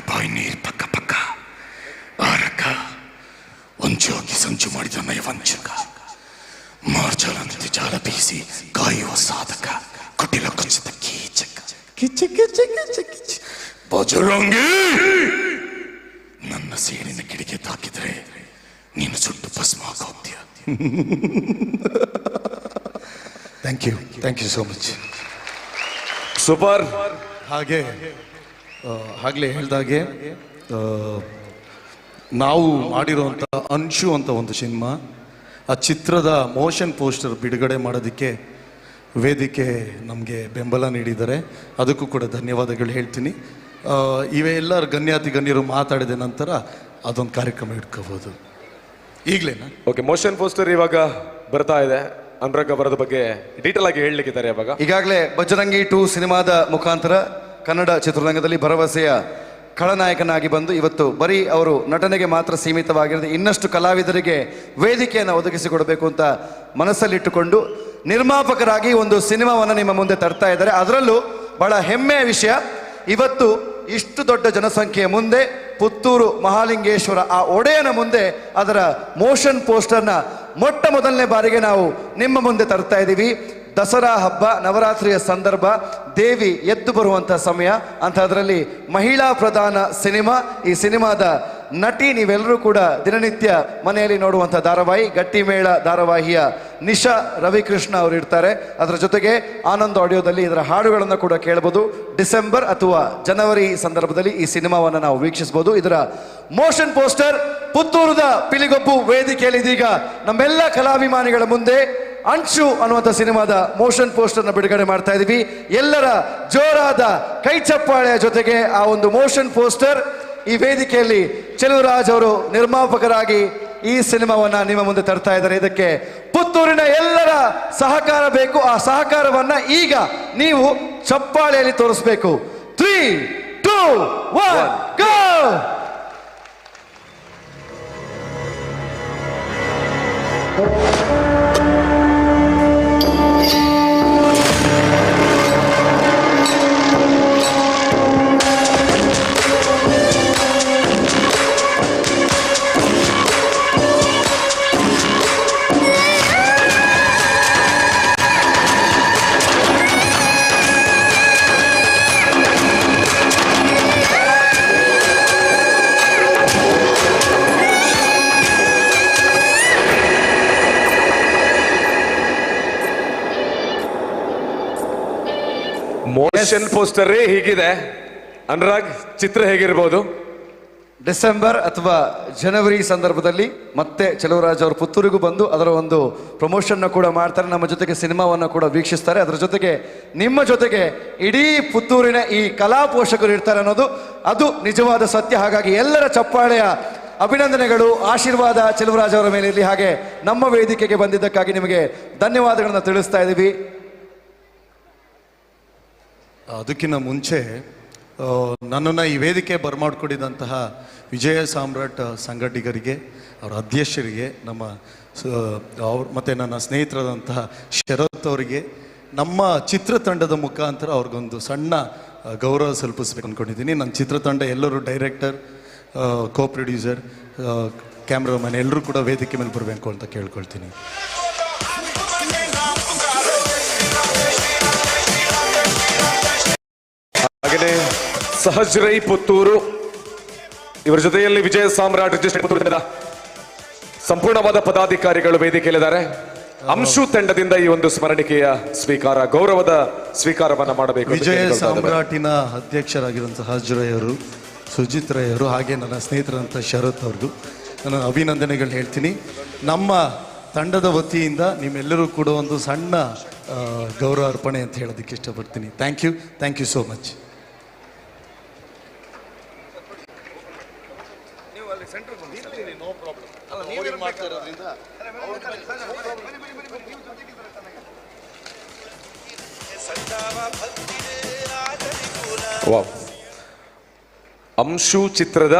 ಬಾಯಿ ನೀರು ಪಕ್ಕ ಪಕ್ಕ ಆರಕ್ಕ ಒಂಚೋಗಿ ಸಂಚು ಮಾಡಿದ ನಯವಂಚಕ, ಮಾರ್ಜಾಲಂತೆ ಜಾಲ ಬೀಸಿ ಕಾಯುವ ಸಾಧಕ, ಕುಟಿಲ ಕೊಚ್ಚಿದ ಕೀಚಕ ಕಿಚ್ಚ ಕಿಚ್ಚ ಕಿಚ್ಚ ಕಿಚ್ಚ ಬಜರಂಗಿ, ನನ್ನ ಸೇರಿನ ಕಿಡಿಗೆ ತಾಕಿದ್ರೆ ನೀನು ಸುಟ್ಟು ಭಸ್ಮ ಆಗೋಗ್ತೀಯ. Thank you so much. Super. ಹಾಗೆ ಆಗ್ಲೇ ಹೇಳ್ದಾಗೆ ನಾವು ಮಾಡಿರುವಂಥ ಅಂಶು ಅಂತ ಒಂದು ಸಿನಿಮಾ, ಆ ಚಿತ್ರದ ಮೋಷನ್ ಪೋಸ್ಟರ್ ಬಿಡುಗಡೆ ಮಾಡೋದಕ್ಕೆ ವೇದಿಕೆ ನಮಗೆ ಬೆಂಬಲ ನೀಡಿದ್ದಾರೆ. ಅದಕ್ಕೂ ಕೂಡ ಧನ್ಯವಾದಗಳು ಹೇಳ್ತೀನಿ. ಇವೆಲ್ಲ ಗಣ್ಯರು ಮಾತಾಡಿದ ನಂತರ ಅದೊಂದು ಕಾರ್ಯಕ್ರಮ ಇಟ್ಕೋಬೋದು. ಈಗಲೇನಾ? ಓಕೆ, ಮೋಷನ್ ಪೋಸ್ಟರ್ ಇವಾಗ ಬರ್ತಾ ಇದೆ. ಅನುರಾಗ್ ಅವರದ ಬಗ್ಗೆ ಡೀಟೇಲ್ ಆಗಿ ಹೇಳಲಿಕ್ಕಿದ್ದಾರೆ. ಇವಾಗ ಈಗಾಗಲೇ ಬಜರಂಗಿ 2 ಸಿನಿಮಾದ ಮುಖಾಂತರ ಕನ್ನಡ ಚಿತ್ರರಂಗದಲ್ಲಿ ಭರವಸೆಯ ಖಳನಾಯಕನಾಗಿ ಬಂದು ಇವತ್ತು ಬರೀ ಅವರು ನಟನೆಗೆ ಮಾತ್ರ ಸೀಮಿತವಾಗಿರದೆ ಇನ್ನಷ್ಟು ಕಲಾವಿದರಿಗೆ ವೇದಿಕೆಯನ್ನು ಒದಗಿಸಿಕೊಡಬೇಕು ಅಂತ ಮನಸ್ಸಲ್ಲಿಟ್ಟುಕೊಂಡು ನಿರ್ಮಾಪಕರಾಗಿ ಒಂದು ಸಿನಿಮಾವನ್ನು ನಿಮ್ಮ ಮುಂದೆ ತರ್ತಾ ಇದ್ದಾರೆ. ಅದರಲ್ಲೂ ಬಹಳ ಹೆಮ್ಮೆಯ ವಿಷಯ, ಇವತ್ತು ಇಷ್ಟು ದೊಡ್ಡ ಜನಸಂಖ್ಯೆಯ ಮುಂದೆ ಪುತ್ತೂರು ಮಹಾಲಿಂಗೇಶ್ವರ ಆ ಒಡೆಯನ ಮುಂದೆ ಅದರ ಮೋಷನ್ ಪೋಸ್ಟರ್ನ ಮೊಟ್ಟ ಮೊದಲನೇ ಬಾರಿಗೆ ನಾವು ನಿಮ್ಮ ಮುಂದೆ ತರ್ತಾ ಇದ್ದೀವಿ. ದಸರಾ ಹಬ್ಬ, ನವರಾತ್ರಿಯ ಸಂದರ್ಭ, ದೇವಿ ಎದ್ದು ಬರುವಂಥ ಸಮಯ ಅಂಥದ್ರಲ್ಲಿ ಮಹಿಳಾ ಪ್ರಧಾನ ಸಿನಿಮಾ. ಈ ಸಿನಿಮಾದ ನಟಿ ನೀವೆಲ್ಲರೂ ಕೂಡ ದಿನನಿತ್ಯ ಮನೆಯಲ್ಲಿ ನೋಡುವಂಥ ಧಾರಾವಾಹಿ ಗಟ್ಟಿಮೇಳ ಧಾರಾವಾಹಿಯ ನಿಶಾ ರವಿಕೃಷ್ಣ ಅವರು ಇರ್ತಾರೆ. ಅದರ ಜೊತೆಗೆ ಆನಂದ್ ಆಡಿಯೋದಲ್ಲಿ ಇದರ ಹಾಡುಗಳನ್ನು ಕೂಡ ಕೇಳಬಹುದು. ಡಿಸೆಂಬರ್ ಅಥವಾ ಜನವರಿ ಸಂದರ್ಭದಲ್ಲಿ ಈ ಸಿನಿಮಾವನ್ನು ನಾವು ವೀಕ್ಷಿಸಬಹುದು. ಇದರ ಮೋಷನ್ ಪೋಸ್ಟರ್ ಪುತ್ತೂರದ ಪಿಲಿಗೊಬ್ಬು ವೇದಿಕೆಯಲ್ಲಿ ಇದೀಗ ನಮ್ಮೆಲ್ಲ ಕಲಾಭಿಮಾನಿಗಳ ಮುಂದೆ ಅಂಶು ಅನ್ನುವಂಥ ಸಿನಿಮಾದ ಮೋಷನ್ ಪೋಸ್ಟರ್ನ ಬಿಡುಗಡೆ ಮಾಡ್ತಾ ಇದ್ದೀವಿ. ಎಲ್ಲರ ಜೋರಾದ ಕೈ ಚಪ್ಪಾಳೆಯ ಜೊತೆಗೆ ಆ ಒಂದು ಮೋಷನ್ ಪೋಸ್ಟರ್ ಈ ವೇದಿಕೆಯಲ್ಲಿ ಚೆಲುವರಾಜ್ ಅವರು ನಿರ್ಮಾಪಕರಾಗಿ ಈ ಸಿನಿಮಾವನ್ನ ನಿಮ್ಮ ಮುಂದೆ ತರ್ತಾ ಇದ್ದಾರೆ. ಇದಕ್ಕೆ ಪುತ್ತೂರಿನ ಎಲ್ಲರ ಸಹಕಾರ ಬೇಕು. ಆ ಸಹಕಾರವನ್ನ ಈಗ ನೀವು ಚಪ್ಪಾಳೆಯಲ್ಲಿ ತೋರಿಸಬೇಕು. 3, 2, 1 ಗೋ. ಮೋಷನ್ ಪೋಸ್ಟರ್ ಹೀಗಿದೆ. ಅನುರಾಗ್, ಚಿತ್ರ ಹೇಗಿರ್ಬೋದು? ಡಿಸೆಂಬರ್ ಅಥವಾ ಜನವರಿ ಸಂದರ್ಭದಲ್ಲಿ ಮತ್ತೆ ಚೆಲುವರಾಜ್ ಅವರು ಪುತ್ತೂರಿಗೂ ಬಂದು ಅದರ ಒಂದು ಪ್ರಮೋಷನ್ನ ಕೂಡ ಮಾಡ್ತಾರೆ. ನಮ್ಮ ಜೊತೆಗೆ ಸಿನಿಮಾವನ್ನು ಕೂಡ ವೀಕ್ಷಿಸ್ತಾರೆ. ಅದರ ಜೊತೆಗೆ ನಿಮ್ಮ ಜೊತೆಗೆ ಇಡೀ ಪುತ್ತೂರಿನ ಈ ಕಲಾ ಪೋಷಕರು ಇರ್ತಾರೆ ಅನ್ನೋದು ಅದು ನಿಜವಾದ ಸತ್ಯ. ಹಾಗಾಗಿ ಎಲ್ಲರ ಚಪ್ಪಾಳೆಯ ಅಭಿನಂದನೆಗಳು, ಆಶೀರ್ವಾದ ಚೆಲುವರಾಜ್ ಅವರ ಮೇಲೆ ಇರಲಿ. ಹಾಗೆ ನಮ್ಮ ವೇದಿಕೆಗೆ ಬಂದಿದ್ದಕ್ಕಾಗಿ ನಿಮಗೆ ಧನ್ಯವಾದಗಳನ್ನು ತಿಳಿಸ್ತಾ ಇದ್ದೀವಿ. ಅದಕ್ಕಿಂತ ಮುಂಚೆ ನನ್ನನ್ನು ಈ ವೇದಿಕೆ ಬರಮಾಡ್ಕೊಂಡಿದ್ದಂತಹ ವಿಜಯ ಸಾಮ್ರಾಟ್ ಸಂಘಟಕರಿಗೆ, ಅವರ ಅಧ್ಯಕ್ಷರಿಗೆ, ನಮ್ಮ ಮತ್ತು ನನ್ನ ಸ್ನೇಹಿತರಾದಂತಹ ಶರತ್ ಅವರಿಗೆ ನಮ್ಮ ಚಿತ್ರತಂಡದ ಮುಖಾಂತರ ಅವ್ರಿಗೊಂದು ಸಣ್ಣ ಗೌರವ ಸಲ್ಲಿಸಬೇಕು ಅಂದ್ಕೊಂಡಿದ್ದೀನಿ. ನನ್ನ ಚಿತ್ರತಂಡ ಎಲ್ಲರೂ ಡೈರೆಕ್ಟರ್, ಕೋ ಪ್ರೊಡ್ಯೂಸರ್, ಕ್ಯಾಮ್ರಾಮನ್ ಎಲ್ಲರೂ ಕೂಡ ವೇದಿಕೆ ಮೇಲೆ ಬರಬೇಕು ಅಂತ ಕೇಳ್ಕೊಳ್ತೀನಿ. ಹಾಗೆಯೇ ಸಹಜ್ ರೈ ಪುತ್ತೂರು ಇವರ ಜೊತೆಯಲ್ಲಿ ವಿಜಯ ಸಾಮ್ರಾಟ್ ರಿಜಿಸ್ಟರ್ ಸಂಪೂರ್ಣವಾದ ಪದಾಧಿಕಾರಿಗಳು ವೇದಿಕೆಯಲ್ಲಿದ್ದಾರೆ. ಅಂಶು ತಂಡದಿಂದ ಈ ಒಂದು ಸ್ಮರಣಿಕೆಯ ಸ್ವೀಕಾರ, ಗೌರವದ ಸ್ವೀಕಾರವನ್ನ ಮಾಡಬೇಕು. ವಿಜಯ ಸಾಮ್ರಾಟಿನ ಅಧ್ಯಕ್ಷರಾಗಿರುವಂತಹ ಸಹಜ್ ರೈ ಅವರು, ಸುಜಿತ್ ರೈ ಅವರು, ಹಾಗೆ ನನ್ನ ಸ್ನೇಹಿತರಂತ ಶರತ್ ಅವ್ರಿಗೂ ನಾನು ಅಭಿನಂದನೆಗಳು ಹೇಳ್ತೀನಿ. ನಮ್ಮ ತಂಡದ ವತಿಯಿಂದ ನಿಮ್ಮೆಲ್ಲರೂ ಕೂಡ ಒಂದು ಸಣ್ಣ ಗೌರವ ಅರ್ಪಣೆ ಅಂತ ಹೇಳೋದಕ್ಕೆ ಇಷ್ಟಪಡ್ತೀನಿ. Thank you so much. Anshu ಚಿತ್ರದ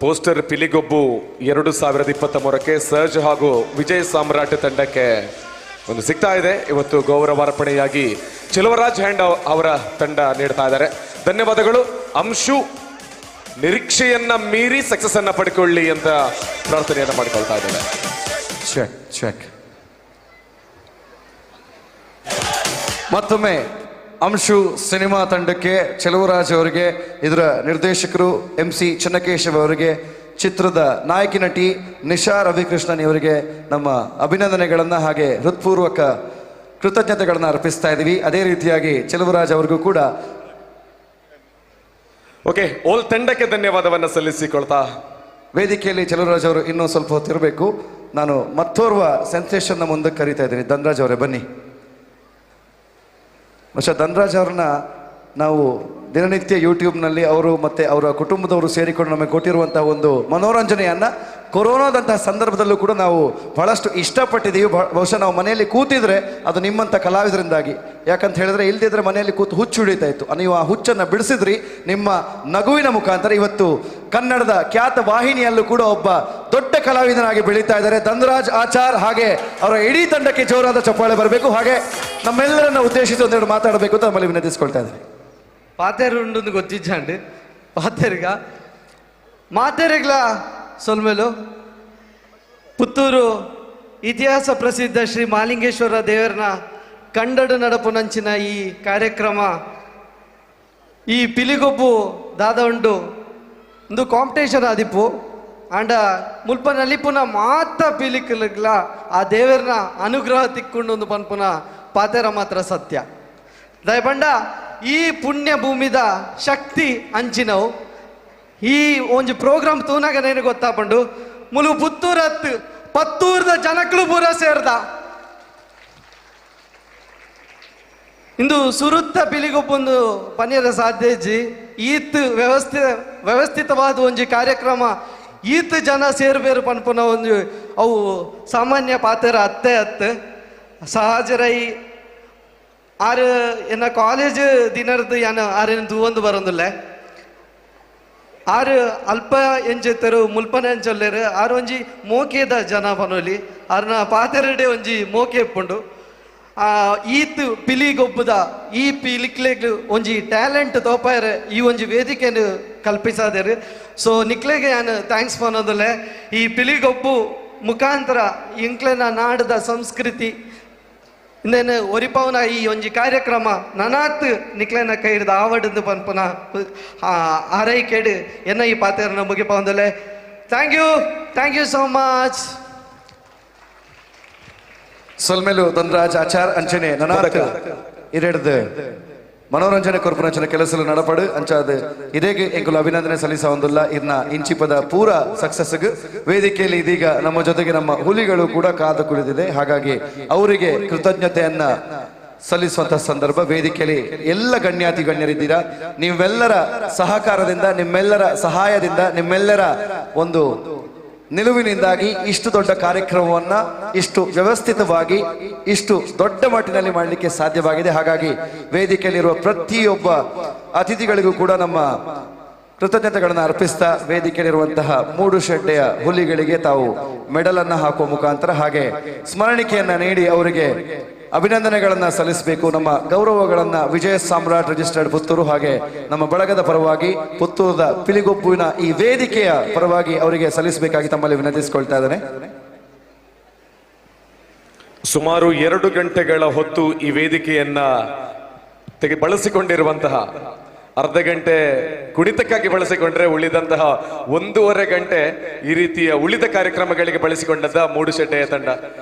ಪೋಸ್ಟರ್ ಪಿಲಿಗೊಬ್ಬು 2023ಕ್ಕೆ ಸರ್ಜ್ ಹಾಗೂ ವಿಜಯ್ ಸಾಮ್ರಾಟ್ ತಂಡಕ್ಕೆ ಒಂದು ಸಿಗ್ತಾ ಇದೆ. ಇವತ್ತು ಗೌರವಾರ್ಪಣೆಯಾಗಿ ಚೆಲುವರಾಜ್ ಹ್ಯಾಂಡ್ ಅವರ ತಂಡ ನೀಡ್ತಾ ಇದ್ದಾರೆ. ಧನ್ಯವಾದಗಳು. ಅಂಶು ನಿರೀಕ್ಷೆಯನ್ನ ಮೀರಿ ಸಕ್ಸಸ್ ಅನ್ನ ಪಡ್ಕೊಳ್ಳಿ ಅಂತ ಪ್ರಾರ್ಥನೆಯನ್ನ ಮಾಡಿಕೊಳ್ತಾ ಇದ್ದೇವೆ. ಚೆಕ್. ಮತ್ತೊಮ್ಮೆ ಅಂಶು ಸಿನಿಮಾ ತಂಡಕ್ಕೆ, ಚೆಲುವರಾಜ್ ಅವರಿಗೆ, ಇದರ ನಿರ್ದೇಶಕರು MC ಚನ್ನಕೇಶವ್ ಅವರಿಗೆ, ಚಿತ್ರದ ನಾಯಕಿ ನಟಿ ನಿಶಾ ರವಿಕೃಷ್ಣನ್ ಇವರಿಗೆ ನಮ್ಮ ಅಭಿನಂದನೆಗಳನ್ನು ಹಾಗೆ ಹೃತ್ಪೂರ್ವಕ ಕೃತಜ್ಞತೆಗಳನ್ನು ಅರ್ಪಿಸ್ತಾ ಇದ್ದೀವಿ. ಅದೇ ರೀತಿಯಾಗಿ ಚೆಲುವರಾಜ್ ಅವ್ರಿಗೂ ಕೂಡ ಓಲ್ ತಂಡಕ್ಕೆ ಧನ್ಯವಾದವನ್ನು ಸಲ್ಲಿಸಿಕೊಳ್ತಾ ವೇದಿಕೆಯಲ್ಲಿ ಚೆಲುವರಾಜ್ ಅವರು ಇನ್ನೂ ಸ್ವಲ್ಪ ಹೊತ್ತಿರಬೇಕು. ನಾನು ಮತ್ತೋರ್ವ ಸೆನ್ಸೇಷನ್ನ ಮುಂದಕ್ಕೆ ಕರೀತಾ ಇದ್ದೀನಿ. ಧನ್ರಾಜ್ ಅವರೇ ಬನ್ನಿ. ಧನ್ರಾಜ್ ಅವ್ರನ್ನ ನಾವು ದಿನನಿತ್ಯ ಯೂಟ್ಯೂಬ್ನಲ್ಲಿ ಅವರು ಮತ್ತು ಅವರ ಕುಟುಂಬದವರು ಸೇರಿಕೊಂಡು ನಮಗೆ ಕೊಟ್ಟಿರುವಂತಹ ಒಂದು ಮನೋರಂಜನೆಯನ್ನು ಕೊರೋನಾದಂತಹ ಸಂದರ್ಭದಲ್ಲೂ ಕೂಡ ನಾವು ಬಹಳಷ್ಟು ಇಷ್ಟಪಟ್ಟಿದ್ದೀವಿ. ಬಹುಶಃ ನಾವು ಮನೆಯಲ್ಲಿ ಕೂತಿದ್ರೆ ಅದು ನಿಮ್ಮಂಥ ಕಲಾವಿದರಿಂದಾಗಿ. ಯಾಕಂತ ಹೇಳಿದ್ರೆ ಇಲ್ದಿದ್ರೆ ಮನೆಯಲ್ಲಿ ಕೂತು ಹುಚ್ಚು ಹಿಡಿತಾ ಇತ್ತು. ನೀವು ಆ ಹುಚ್ಚನ್ನು ಬಿಡಿಸಿದ್ರಿ ನಿಮ್ಮ ನಗುವಿನ ಮುಖಾಂತರ. ಇವತ್ತು ಕನ್ನಡದ ಖ್ಯಾತ ವಾಹಿನಿಯಲ್ಲೂ ಕೂಡ ಒಬ್ಬ ದೊಡ್ಡ ಕಲಾವಿದನಾಗಿ ಬೆಳೀತಾ ಇದ್ದಾರೆ ಧನ್ರಾಜ್ ಆಚಾರ್. ಹಾಗೆ ಅವರ ಇಡೀ ತಂಡಕ್ಕೆ ಜೋರಾದ ಚಪ್ಪಾಳೆ ಬರಬೇಕು. ಹಾಗೆ ನಮ್ಮೆಲ್ಲರನ್ನ ಉದ್ದೇಶಿಸಿ ಒಂದೆರಡು ಮಾತಾಡಬೇಕು ಅಂತ ನಮ್ಮಲ್ಲಿ ವಿನಂತಿಸ್ಕೊಳ್ತಾ ಇದ್ದೀನಿ. ಪಾತೇರು ಉಂಡು ಗೊತ್ತಿಜ್ಜಂಡು ಪಾತೇರಿಗ ಮಾತೇರಿಗ್ಲ ಸೊಲ್ಮೇಲು ಪುತ್ತೂರು ಇತಿಹಾಸ ಪ್ರಸಿದ್ಧ ಶ್ರೀ ಮಾಲಿಂಗೇಶ್ವರ ದೇವರನ ಕಂಡಡು ನಡಪುನಂಚಿನ ಈ ಕಾರ್ಯಕ್ರಮ ಈ ಪಿಲಿಗೊಬ್ಬು ದಾದ ಉಂಡು ಒಂದು ಕಾಂಪಿಟೇಷನ್ ಆದಿಪ್ಪು ಅಂಡ ಮುಲ್ಪ ನಲಿಪುನ ಮಾತ ಪಿಲಿಕಲ ಆ ದೇವರನ ಅನುಗ್ರಹ ತಿಕ್ಕೊಂಡು ಒಂದು ಪನ್ಪುನ ಪಾತೇರ ಮಾತ್ರ ಸತ್ಯ ದಯಬಂಡ ಈ ಪುಣ್ಯ ಭೂಮಿದ ಶಕ್ತಿ ಅಂಚಿನವು ಈ ಒಂಜಿ ಪ್ರೋಗ್ರಾಮ್ ತೂನಾಗ ನೇನು ಗೊತ್ತಾಪಂಡು ಮುಲು ಪುತ್ತೂರತ್ತು ಪತ್ತೂರ್ದ ಜನಕ್ಕಳು ಪೂರ ಸೇರ್ದ ಇಂದು ಸುರುತ್ತ ಪಿಲಿಗೊಬ್ಬೊಂದು ಪನ್ಯದ ಸಾಧ್ಯಜಿ ಈತ್ ವ್ಯವಸ್ಥಿತವಾದ ಒಂಜಿ ಕಾರ್ಯಕ್ರಮ ಈತ್ ಜನ ಸೇರ್ಬೇರು ಪನ್ಪುನ ಒಂದು ಅವು ಸಾಮಾನ್ಯ ಪಾತೆರ ಅತ್ತೆ ಸಹಜರೈ ಆರು ಎನ್ನ ಕಾಲೇಜ್ ದಿನರ್ದು ಯಾನ ಆರೇನು ತೂವೊಂದು ಬರೋದಿಲ್ಲ ಆರು ಅಲ್ಪ ಎಂಚೆತ್ತರು ಮುಲ್ಪನ ಎಂಚೊಲ್ಲೇರು ಆರು ಒಂಜಿ ಮೋಕೆದ ಜನ ಪನೋಲಿ ಆರ್ನ ಪಾತೆರಡೆ ಒಂಜಿ ಮೋಕೆ ಇಪ್ಪುಂಡು ಈತ್ ಪಿಲಿಗೊಬ್ಬುದ ಈ ಪಿಲಿಕ್ಲೆಗ್ ಒಂಜಿ ಟ್ಯಾಲೆಂಟ್ ತೋಪಾಯರು ಈ ಒಂಜಿ ವೇದಿಕೆಯನ್ನು ಕಲ್ಪಿಸಾದೇರು. ಸೊ ನಿಕ್ಲೆಗೆ ನಾನು ಥ್ಯಾಂಕ್ಸ್ ಪನ್ನೋದಿಲ್ಲ. ಈ ಪಿಲಿಗೊಬ್ಬು ಮುಖಾಂತರ ಇಂಕ್ಲೆನ ನಾಡದ ಸಂಸ್ಕೃತಿ ಇಂದೇನು ಒರಿಪವನ ಈ ಒಂಜಿ ಕಾರ್ಯಕ್ರಮ ನನಾತ್ ನಿಕ್ಲೆನ ಕೈ ಹಿಡ್ದು ಆವಡದು ಪನ್ಪುನ ಆರೈಕೆಡು ಎನ್ನ ಈ ಪಾತೆರನ್ನ ಮುಗಿಪವಂದಲೆ. Thank you so much. ಸೊಲ್ಮೇಲು ಧನ್ರಾಜ್ ಆಚಾರ್ ಅಂಚನೆ ನನಾತ್ ಇರೆಡ್ದು ಮನೋರಂಜನೆ ಕೊರ್ಪುನಂಚಿನ ಕೆಲಸಲು ನಡಪಡು ಅಂಚಾದ ಇದೇಗೆ ಎಂಕುಲು ಅಭಿನಂದನೆ ಸಲ್ಲಿಸೊಂದಿಲ್ಲ. ಇನ್ನ ಇಂಚಿಪದ ಪೂರ ಸಕ್ಸಸ್ಗೆ ವೇದಿಕೆಯಲ್ಲಿ ಇದೀಗ ನಮ್ಮ ಜೊತೆಗೆ ನಮ್ಮ ಹುಲಿಗಳು ಕೂಡ ಕಾದು ಕುಳಿದಿದೆ. ಹಾಗಾಗಿ ಅವರಿಗೆ ಕೃತಜ್ಞತೆಯನ್ನ ಸಲ್ಲಿಸುವಂತಹ ಸಂದರ್ಭ. ವೇದಿಕೆಯಲ್ಲಿ ಎಲ್ಲ ಗಣ್ಯಾತಿ ಗಣ್ಯರಿದ್ದೀರಾ. ನೀವೆಲ್ಲರ ಸಹಕಾರದಿಂದ, ನಿಮ್ಮೆಲ್ಲರ ಸಹಾಯದಿಂದ, ನಿಮ್ಮೆಲ್ಲರ ಒಂದು ನಿಲುವಿನಿಂದಾಗಿ ಇಷ್ಟು ದೊಡ್ಡ ಕಾರ್ಯಕ್ರಮವನ್ನ ಇಷ್ಟು ವ್ಯವಸ್ಥಿತವಾಗಿ ಇಷ್ಟು ದೊಡ್ಡ ಮಟ್ಟಿನಲ್ಲಿ ಮಾಡಲಿಕ್ಕೆ ಸಾಧ್ಯವಾಗಿದೆ. ಹಾಗಾಗಿ ವೇದಿಕೆಯಲ್ಲಿರುವ ಪ್ರತಿಯೊಬ್ಬ ಅತಿಥಿಗಳಿಗೂ ಕೂಡ ನಮ್ಮ ಕೃತಜ್ಞತೆಗಳನ್ನು ಅರ್ಪಿಸ್ತಾ ವೇದಿಕೆಯಲ್ಲಿರುವಂತಹ ಮೂಡು ಶೆಡ್ಡೆಯ ಹುಲಿಗಳಿಗೆ ತಾವು ಮೆಡಲ್ ಅನ್ನ ಹಾಕುವ ಮುಖಾಂತರ ಹಾಗೆ ಸ್ಮರಣಿಕೆಯನ್ನ ನೀಡಿ ಅವರಿಗೆ ಅಭಿನಂದನೆಗಳನ್ನ ಸಲ್ಲಿಸಬೇಕು. ನಮ್ಮ ಗೌರವಗಳನ್ನ ವಿಜಯ ಸಾಮ್ರಾಟ್ ರಿಜಿಸ್ಟರ್ಡ್ ಪುತ್ತೂರು ಹಾಗೆ ನಮ್ಮ ಬಳಗದ ಪರವಾಗಿ ಪುತ್ತೂರದ ಪಿಲಿಗೊಬ್ಬುವಿನ ಈ ವೇದಿಕೆಯ ಪರವಾಗಿ ಅವರಿಗೆ ಸಲ್ಲಿಸಬೇಕಾಗಿ ತಮ್ಮಲ್ಲಿ ವಿನಂತಿಸಿಕೊಳ್ತಾ ಇದ್ದೇನೆ. ಸುಮಾರು 2 ಗಂಟೆಗಳ ಹೊತ್ತು ಈ ವೇದಿಕೆಯನ್ನ ಬಳಸಿಕೊಂಡಿರುವಂತಹ, ಅರ್ಧ ಗಂಟೆ ಕುಣಿತಕ್ಕಾಗಿ ಬಳಸಿಕೊಂಡ್ರೆ ಉಳಿದಂತಹ 1.5 ಗಂಟೆ ಈ ರೀತಿಯ ಉಳಿದ ಕಾರ್ಯಕ್ರಮಗಳಿಗೆ ಬಳಸಿಕೊಂಡದ್ದ ಮೂಡುಶೆಡ್ಡೆಯ ತಂಡ.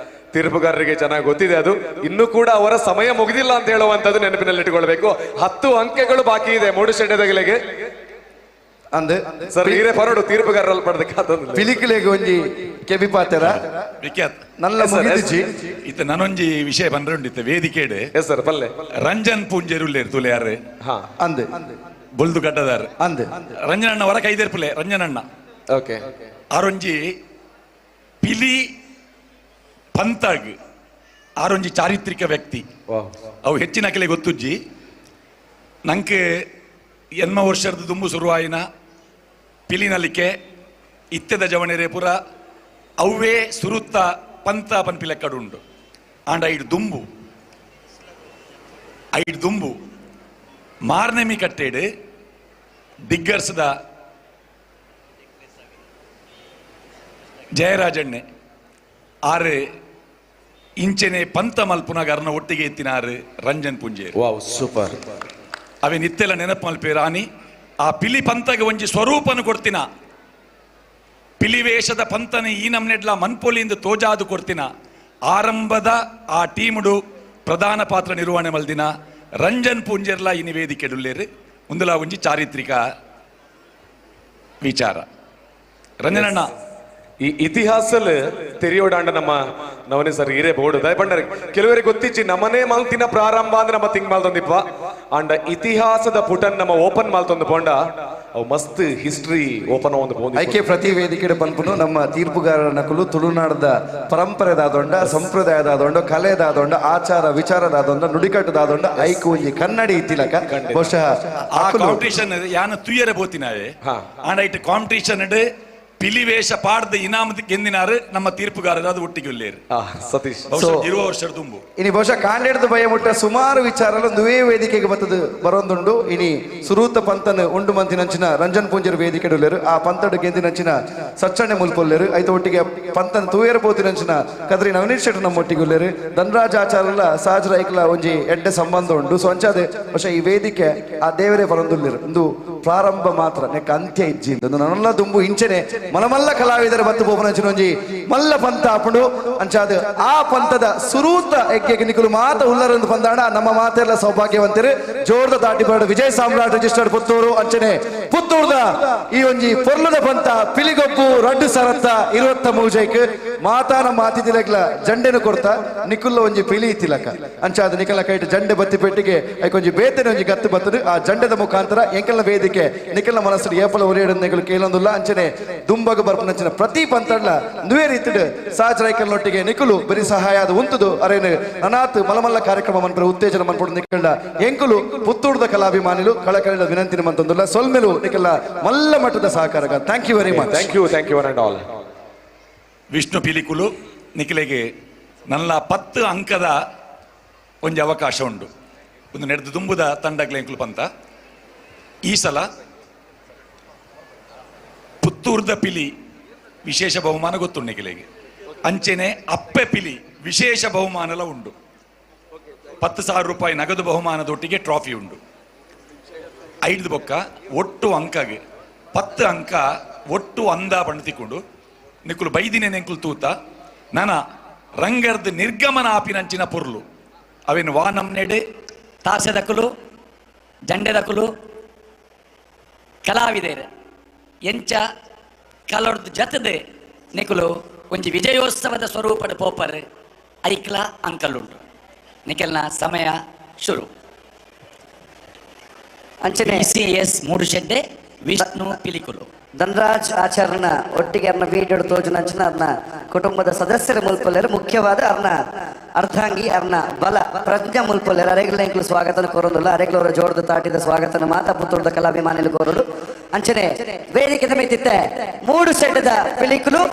ತೀರ್ಪುಗಾರರಿಗೆ ಚೆನ್ನಾಗಿ ಗೊತ್ತಿದೆ ಅದು. ಇನ್ನೂ ಕೂಡ ಅವರ ಸಮಯ ಮುಗಿದಿಲ್ಲ ಅಂತ ಹೇಳುವಂತದ್ದು ನೆನಪಿನಲ್ಲಿಟ್ಟುಕೊಳ್ಬೇಕು. 10 ಅಂಕೆಗಳು ಬಾಕಿ ಇದೆ ಮೂಡುಶೆಡ್ಡೆದಗಳಿಗೆ. ಅಂದೆ ಸರ್ ಹೀರೆ ಪರಡು ತೀರ್ಪುಗಾರರಲ್ಲಿ ಪಡೆದಕ್ಕಾದೊಂದು ಪಿಲಿಕಿಲೆಗೆ ಒಂಜಿ ಕೆಬಿಪಾತೆರ ನಲ್ಲ ಮುಗಿದಿಜಿ ಇತ್ತ ನನೊಂಜಿ ವಿಷಯ ಬಂದ್ರಂಡಿತ್ತ ವೇದಿಕೆಡೆ ಸರ್ ಪಲ್ಲೆ ರಂಜನ್ ಪೂಂಜೆರುಲ್ಲೇರು ತುಲೆಯಾರೆ ಅಂದೆ ಬೊಲ್ದು ಗಡ್ಡದಾರ ಅಂದೆ ರಂಜನಣ್ಣ ಹೊರ ಕೈದೇರ್ಪುಲೆ ರಂಜನಣ್ಣ ಓಕೆ ಆರೊಂಜಿ ಪಿಲಿ ಪಂತಾಗ್ ಆರೊಂಜಿ ಚಾರಿತ್ರಿಕ ವ್ಯಕ್ತಿ ಅವು ಹೆಚ್ಚಿನ ಕೆಲೆ ಗೊತ್ತುಜ್ಜಿ ನಂಗೆ 8 ವರ್ಷದ ದುಂಬು ಶುರುವಾಯಿನ ಪಿಲಿನಲಿಕೆ ಇತ್ತೆದ ಜವಣೆರೆ ಪುರ ಅವೇ ಸುರುತ್ತ ಪಂತ ಪನ್ಪಿಲೆಕ್ಕಡುಂಡು ಆಂಡ ಐಡ್ ದುಂಬು ಮಾರ್ನೆಮಿ ಕಟ್ಟೇಡು ದಿಗ್ಗರ್ಸದ ಜಯರಾಜಣ್ಣೆ ಆರು ಇಂಚೆನೆ ಪಂತ ಮಲ್ಪುನಾಗ ಅರ್ನ ಒಟ್ಟಿಗೆ ಎತ್ತಿನಾರು ರಂಜನ್ ಪುಂಜೆ ವಾವ್ ಸೂಪರ್ ಅವೇ ನಿತ್ತೆಲ್ಲ ನೆನಪು ಮಲ್ಪೆ ರಾಣಿ ಆ ಪಿಲಿ ಪಂತಗೆ ಒಂಜಿ ಸ್ವರೂಪನು ಕೊಡ್ತಿನ ಪಿಲಿ ವೇಷದ ಪಂತನ ಈ ನಮ್ನೆಡ್ಲ ಮನ್ಪೊಲಿಯಿಂದ ತೋಜಾದು ಕೊಡ್ತಿನ ಆರಂಭದ ಆ ಟೀಮುಡು ಪ್ರಧಾನ ಪಾತ್ರ ನಿರ್ವಹಣೆ ಮಲ್ದಿನ ರಂಜನ್ ಪೂಂಜೆರ್ಲ ಈ ನಿವೇದಿಕೆ ಡುಲ್ಲೇರು ಮುಂದಲ ಒಂಜಿ ಚಾರಿತ್ರಿಕ ವಿಚಾರ ರಂಜನಣ್ಣ ಈ ಇತಿಹಾಸಲ್ ತೆರಿಯೋಡಾಂಡ ನಮ್ಮ ನವನೇ ಸರ್ ಹಿರೇ ಬೋರ್ಡ್ ದಯಪಂಡರಿ ಕೆಲವರಿಗೆ ಗೊತ್ತಿಚ್ಚಿ ನಮ್ಮನೆ ಮಾಲ್ತಿನ ಪ್ರಾರಂಭ ಅಂದ್ರೆ ನಮ್ಮ ತಿಂಗ್ ಮಾಲ್ತೊಂದಿಪ್ಪ ಅಂಡ ಇತಿಹಾಸದ ಪುಟನ್ ನಮ್ಮ ಓಪನ್ ಮಾಲ್ತೊಂದು ಪೋಂಡ ಅವು ಮಸ್ತ್ ಹಿಸ್ಟ್ರಿ ಓಪನ್ ಒಂದು ಪೋಂದಿ ಐಕೆ ಪ್ರತಿ ವೇದಿಕೆ ಪನ್ಪುನು ನಮ್ಮ ತೀರ್ಪುಗಾರರ ನಕಲು ತುಳುನಾಡದ ಪರಂಪರೆದಾದೊಂಡ ಸಂಪ್ರದಾಯದಾದೊಂಡ ಕಲೆದಾದೊಂಡ ಆಚಾರ ವಿಚಾರದಾದೊಂಡ ನುಡಿಕಟ್ಟದಾದೊಂಡ ಐಕು ಒಂಜಿ ಕನ್ನಡಿ ಇತ್ತಿಲಕ ಬಹುಶಃ ಆ ಕಾಂಪಿಟೇಷನ್ ಯಾನ ತುಯ್ಯರೆ ಬೋತಿನಾವೆ ಆಂಡ ಇಟ್ ಕಾಂಪಿಟೇಷನ್ ಪಿಲಿವೇಷ ಪಾಡ್ದ ಇನಾಮ ಗೆಂದಿನಾರು ನಮ್ಮ ತೀರ್ಪುಗಾರರು ಅದು ಒಟ್ಟಿಗೆ ಉಳ್ಳೇರು ಸತೀಶ್ 20 ವರ್ಷದ ತುಂಬು ಇನಿ ಬಹುಶಃ ಕಾಂಡೆಡ್ದು ಭಯ ಮುಟ್ಟ ಸುಮಾರು ವಿಚಾರಲು ದುವೇ ವೇದಿಕೆಗೆ ಬತ್ತದು ಬರೋಂದುಂಡು ಇನಿ ಸುರೂತ ಪಂತನ್ ಉಂಡು ಮಂತಿನಂಚಿನ ರಂಜನ್ ಪೂಂಜರ್ ವೇದಿಕೆ ಉಳ್ಳೇರು ಆ ಪಂತಡು ಗೆಂದಿನಂಚಿನ ಸಚ್ಚಣ್ಣೆ ಮುಲ್ಪೊಲ್ಲೇರು ಐತ ಒಟ್ಟಿಗೆ ಪಂತನ್ ತೂಯರ್ ಬೋತಿನಂಚಿನ ಕದ್ರಿ ನವನೀತ್ ಶೆಟ್ಟಿ ನಮ್ಮ ಒಟ್ಟಿಗೆ ಉಳ್ಳೇರು ಧನರಾಜ್ ಆಚಾರಲ್ಲ ಸಹಜ ರೈಕ್ಲ ಒಂಜಿ ಎಡ್ಡೆ ಸಂಬಂಧ ಉಂಡು ಸೊ ಅಂಚಾದೆ ಬಹುಶಃ ಈ ವೇದಿಕೆ ಆ ದೇವರೇ ಬರೋಂದುಳ್ಳೇರು ಒಂದು ಪ್ರಾರಂಭ ಮಾತ್ರ ನೆಕ್ಕ ಅಂತ್ಯ ಇಜ್ಜಿ ನನ್ನೆಲ್ಲ ದುಂಬು ಇಂಚೆನೆ ಮಲಮಲ್ಲ ಕಲಾವಿದರ ಬತ್ತು ಬೋಪನಂಚಿನೊಂಜಿ ಮಲ್ಲ ಪಂತ ಆಪುಂಡು ಅಂಚಾದ ಆ ಪಂತದ ಸುರೂತ ಎಗ್ಗೆ ನಿಕುಲು ಮಾತ ಉಲ್ಲರೊಂದು ಪಂದಾಣ ನಮ್ಮ ಮಾತೆಲ್ಲ ಸೌಭಾಗ್ಯವಂತರು ಜೋರ್ದ ದಾಟಿಪಾಡು ವಿಜಯ ಸಾಮ್ರಾಟ್ ರಿಜಿಸ್ಟರ್ಡ್ ಪುತ್ತೂರು ಅಂಚನೆ ಪುತ್ತೂರ್ದ ಈ ಒಂಜಿ ಪೊರ್ಲದ ಪಂತ ಪಿಲಿಗೊಬ್ಬು ರಡ್ಡು ಸರತ್ತ 23 ಮಾತಾ ನಮ್ಮ ಅತಿಥಿಲಗ್ಲ ಜಂಡೆನು ಕೊಡ್ತಾ ನಿಕುಲ್ಲ ಒಂಜಿ ಪಿಲಿ ಇತ್ತಿಲಕ ಅಂಚಾದ ನಿಕಲ ಕೈಟ್ ಜಂಡೆ ಬತ್ತಿ ಪೆಟ್ಟಿಗೆ ಐಕೊಂಜಿ ಬೇತನೆ ಒಂಜಿ ಗತ್ತು ಬತ್ತದು ಆ ಜಂಡೆದ ಮುಖಾಂತರ ಎಂಕಲ್ನ ವೇದಿಕೆ ನಿಕಲ್ನ ಮನಸ್ಸು ಏಪಲ ಒರೆಯಡನ್ನೆಗಳು ಕೇಳೊಂದುಲ್ಲ ಅಂಚನೆ ದುಂಬಗ ಬರ್ಪನಂಚಿನ ಪ್ರತಿ ಪಂತಡ್ಲ ನುವೆ ರೀತಿಡ್ ಸಾಜ್ ರೈಕಲ್ನೊಟ್ಟಿಗೆ ನಿಕುಲು ಬರಿ ಸಹಾಯ ಅದು ಉಂತುದು ಅರೇನು ಅನಾಥ್ ಮಲಮಲ್ಲ ಕಾರ್ಯಕ್ರಮ ಮನ್ಪರ ಉತ್ತೇಜನ ಮನ್ಪಡು ನಿಕಲ್ಡ ಎಂಕುಲು ಪುತ್ತೂರ್ದ ಕಲಾಭಿಮಾನಿಲು ಕಳಕಳಿದ ವಿನಂತಿನ ಮಂತೊಂದುಲ್ಲ ಸೊಲ್ಮೆಲು ನಿಕಲ್ಲ ಮಲ್ಲ ಮಟ್ಟದ ಸಹಕಾರ. Thank you very much. Thank you one and all. Vishnu ಪಿಲಿಕುಲು ನಿಖಿಲೆಗೆ ನನ್ನ 10 ಅಂಕದ ಒಂಜಿ ಅವಕಾಶ ಉಂಟು ಒಂದು ನಡೆದು ತುಂಬುದ ತಂಡಗ್ಲೆಂಕುಲು ಪಂತ ಈ ಸಲ ಪುತ್ತೂರ್ದ ಪಿಲಿ ವಿಶೇಷ ಬಹುಮಾನ ಗೊತ್ತುಂಡು ನಿಖಿಲೆಗೆ ಅಂಚೆನೆ ಅಪ್ಪೆ ಪಿಲಿ ವಿಶೇಷ ಬಹುಮಾನಲ ಉಂಡು 10,000 ರೂಪಾಯಿ ನಗದು ಬಹುಮಾನದೊಟ್ಟಿಗೆ ಟ್ರಾಫಿ ಉಂಡು 5 ಬೊಕ್ಕ ಒಟ್ಟು ಅಂಕಗೆ 10 ಅಂಕ ಒಟ್ಟು ಅಂದ ಬಣ್ತಿಕೊಂಡು ನಿಕ್ಕುಲು ಬೈದಿನ ನೆಂಕುಲು ತೂತ ನನ ರಂಗರ್ದ ನಿರ್ಗಮನ ಆಪಿನಂಚಿನ ಪೊರ್ಲು ಅವೇನು ವಾನಮ್ನೆಡೆ ತಾಸೆದಕುಲು ಜಂಡೆದಕುಲು ಕಲಾವಿದೇರೆ ಎಂಚ ಕಲರ್ದು ಜತದೆ ನಿಕುಲು ಒಂಜಿ ವಿಜಯೋತ್ಸವದ ಸ್ವರೂಪದ ಪೋಪರ್ ಐಕ್ಲ ಅಂಕಲುಂಟು ನಿಖಲ್ನ ಸಮಯ ಶುರು ಅಂಚನೆ CS ಮೂಡುಶೆಡ್ಡೆ ವಿಷ್ಣು ಪಿಲಿಕುಲು ಧನರಾಜ್ ಆಚಾರ್ಯನ ಒಟ್ಟಿಗೆ ಅವ್ರನ್ನ ವೀಡಿಯೋ ತೋಜನಂಚಿನ ಅವ್ರನ್ನ ಕುಟುಂಬದ ಸದಸ್ಯರ ಮುಲ್ಪೊಲ್ಲೆರು ಮುಖ್ಯವಾದ ಅವ್ರನ್ನ ಅರ್ಧಾಂಗಿ ಅವ್ರನ್ನ ಬಲ ಪ್ರಜ್ಞಾ ಮುಲ್ಪೊಲ್ಲೆರು ಅರೆಗ್ಲ ಸ್ವಾಗತನ ಕೋರೋದಿಲ್ಲ ಅರೆಗ್ಲವರ ಜೋಡದ ತಾಟಿದ ಸ್ವಾಗತನ ಮಾತಾ ಪುತ್ತೂರ್ದ ಕಲಾಭಿಮಾನಿಲು ಕೋರೋದು ಅಂಚನೆ ವೇದಿಕೆ ಮಿತ್ತಿತ್ತೆ ಮೂಡುಶೆಡ್ಡದ ಪಿಲಿಕುಲು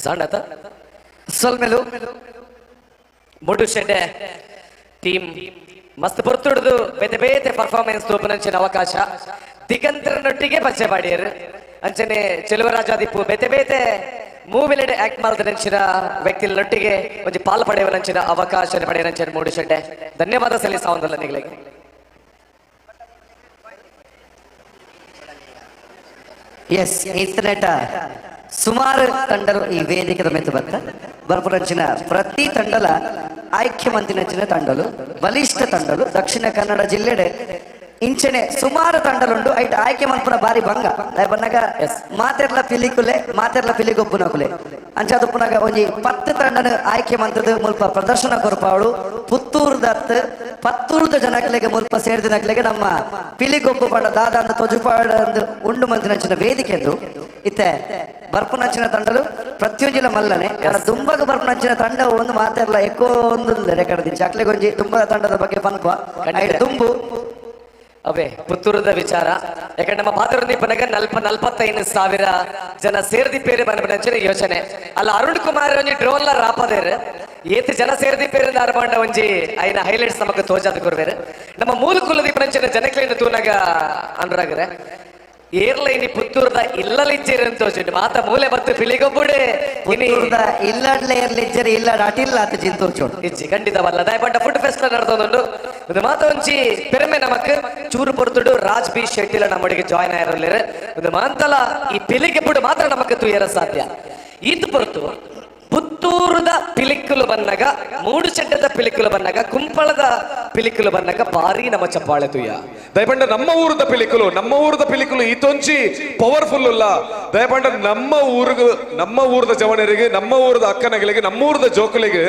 ಸಾಂಡತ ಸೊಲ್ಮೆಲು ಮುಡು ಶೆಡ್ಡೆ ಟೀಮ್ ಮಸ್ತ್ ಪೊರ್ತುಡ್ದು ಬೇತೆ ಬೇತೆ ಪರ್ಫಾರ್ಮೆನ್ಸ್ ತೋಪುನಂಚಿನ ಅವಕಾಶ ದಿಗಂತರನೊಟ್ಟಿಗೆ ಪರಿಚಯ ಮಾಡಿಯರು ಅಂಚನೆ ಚೆಲುವರಾಜಾದಿಪ್ಪು ಬೇತೆ ಬೇತೆ ಮೂವಿಲೆಡೆ ಆಕ್ಟ್ ಮಾಡ್ತನಂಚಿನ ವ್ಯಕ್ತಿಗಳೊಟ್ಟಿಗೆ ಒಂದು ಪಾಲು ಪಡೆಯುವನಂಚಿನ ಅವಕಾಶ ಪಡೆಯನಂಚಿನ ಮೂಡು ಶೆಡ್ಡೆ ಧನ್ಯವಾದ ಸಲ್ಲಿಸಾವಂದಲ್ಲ ನಿಗಳಿಗೆ ಎಸ್ ಇಂಟರ್ನೆಟ್ ಸುಮಾರು ತಂಡರು ಈ ವೇದಿಕೆ ಮೆತ್ತು ಬರ್ಪುರಂಚಿನ ಪ್ರತಿ ತಂಡಲ ಆಯ್ಕೆ ಮಂತಿನಂಚಿನ ತಂಡಲು ಬಲಿಷ್ಠ ತಂಡಲು ದಕ್ಷಿಣ ಕನ್ನಡ ಜಿಲ್ಲೆಡೆ ಇಂಚನೆ ಸುಮಾರು ತಂಡಲುಂಡು ಐಟ್ ಆಯ್ಕೆ ಮಲ್ಪುನ ಬಾರಿ ಭಂಗ ಬನ್ನಗ ಮಾತೆರ್ಲ ಪಿಲಿಗೊಬ್ಬುನಕುಲೆ ಅಂಚಾದ ಪುನಗ ಒಂಜಿ 10 ತಂಡನ ಆಯ್ಕೆ ಮಂತದ ಮುಲ್ಪ ಪ್ರದರ್ಶನ ಕೊರಪಾವಳು ಪತ್ತೂರ್ದ ಜನಕಲೆಗೆ ಮುಲ್ಪ ಸೇರಿದಿನಕಲೆಗೆ ನಮ್ಮ ಪಿಲಿಗೊಬ್ಬು ಪಂಡ ದಾದಾಂಡ ತೊಜುಪಾಡ ಉಂಡು ಮಂತಿನಂಚಿನ ವೇದಿಕೆ ಎಂದು ಇತ್ತೆ ಬರ್ಪುನಂಚಿನ ತಂಡಲು ಪ್ರತಿಯೊಂಜಿಲ ಮಲ್ಲನೆ ದುಂಬಗ ಬರ್ಪುನಂಚಿನ ತಂಡ ಒಂದು ಮಾತೆರ್ಲ ಎಕ್ಕೋ ಒಂದು ರೆಕಾರ್ಡ್ ದಿಂಚಿ ಅಕ್ಲೆಗೊಂಜಿ ತುಂಬಾ ತಂಡದ ಬಗ್ಗೆ ಪನ್ಪ ದುಂಬು ಅವೇ ಪುತ್ತೂರದ ವಿಚಾರ ಯಾಕಂದ್ರೆ ನಮ್ಮ ಪಾತ್ರದಲ್ಲಿ ಪನಗ 45,000 ಜನ ಸೇರ್ದಿಪ್ಪೇರಿ ಬಂದ ಯೋಚನೆ ಅಲ್ಲ ಅರುಣ್ ಕುಮಾರ್ ಒಂಜಿ ಡ್ರೋನ್ ರಾಪದೇರು ಏತ್ ಜನ ಸೇರ್ದಿಪ್ಪೇರಿಂದ ಅರ್ಬಾಂಡ ಒಂಜಿ ಐನ ಹೈಲೈಟ್ಸ್ ನಮಕ್ ತೋಜಾದ ಕೊರ್ವೇರು ನಮ್ಮ ಮೂಲ ಕುಲದಿ ಪಂಚನ ಜನಕ್ಲೇನು ತೂನಾಗ ಅನುರಾಗರೆ ಏರ್ಲೈನಿ ಪುತ್ತೂರ್ದ ಇಲ್ಲಲಿಜ್ಜೇರಿ ಅಂತ ತೋಚಿಟ್ಟು ಮಾತ ಮೂಲೆ ಬತ್ತು ಪಿಲಿಗೊಬ್ಬುಡೆ ಪುತ್ತೂರ್ದ ಇಲ್ಲಡ್ಲೆ ಇರ್ಲಿಜ್ಜೇರಿ ಇಲ್ಲಡ ಅಟಿಲ್ಲ ಅಂತ ಜಿಂತೋರ್ಚೋಡು ಇಜ್ಜಿ ಖಂಡಿತವಲ್ಲ ದಾಯಪಂಡ ಫುಡ್ ಫೆಸ್ಟ್ ನಡೆದೊಂದು ಒಂದು ಮಾತ ಒಂಚಿ ಪೆರಮೆ ನಮಕ್ ಚೂರು ಪೊರ್ತುಡು ರಾಜ್ ಬಿ ಶೆಟ್ಟಿಲ ನಮ್ಮೊಟ್ಟಿಗೆ ಜಾಯ್ನ್ ಆಗಿರಲಿರು ಒಂದು ಮಾಂತಲ ಈ ಪಿಲಿಗೊಬ್ಬುಡು ಮಾತ್ರ ನಮಕ್ ತೂಯರ ಸಾಧ್ಯ ಇದು ಹೊರತು ಪುತ್ತೂರದ ಪಿಲಿಕ್ಕುಲು ಬಂದಾಗ ಮೂಡು ಚೆಡ್ಡದ ಪಿಲಿಕ್ಕುಲು ಬಂದಾಗ ಕುಂಪಳದ ಪಿಲಿಕ್ಕುಲು ಬಂದಾಗ ಭಾರಿ ನಮ್ಮ ಚಪ್ಪಾಳೆ ತುಯ್ಯ ದಯಪಂಡ ನಮ್ಮ ಊರದ ಪಿಲಿಕುಲು ಈತೊಂಚಿ ಪವರ್ಫುಲ್ ಇಲ್ಲ ದಯಪಂಡ ನಮ್ಮ ಊರದ ಜವನರಿಗೆ ನಮ್ಮ ಊರದ ಅಕ್ಕನಗಳಿಗೆ ನಮ್ಮ ಊರದ ಜೋಕುಲಿಗೆ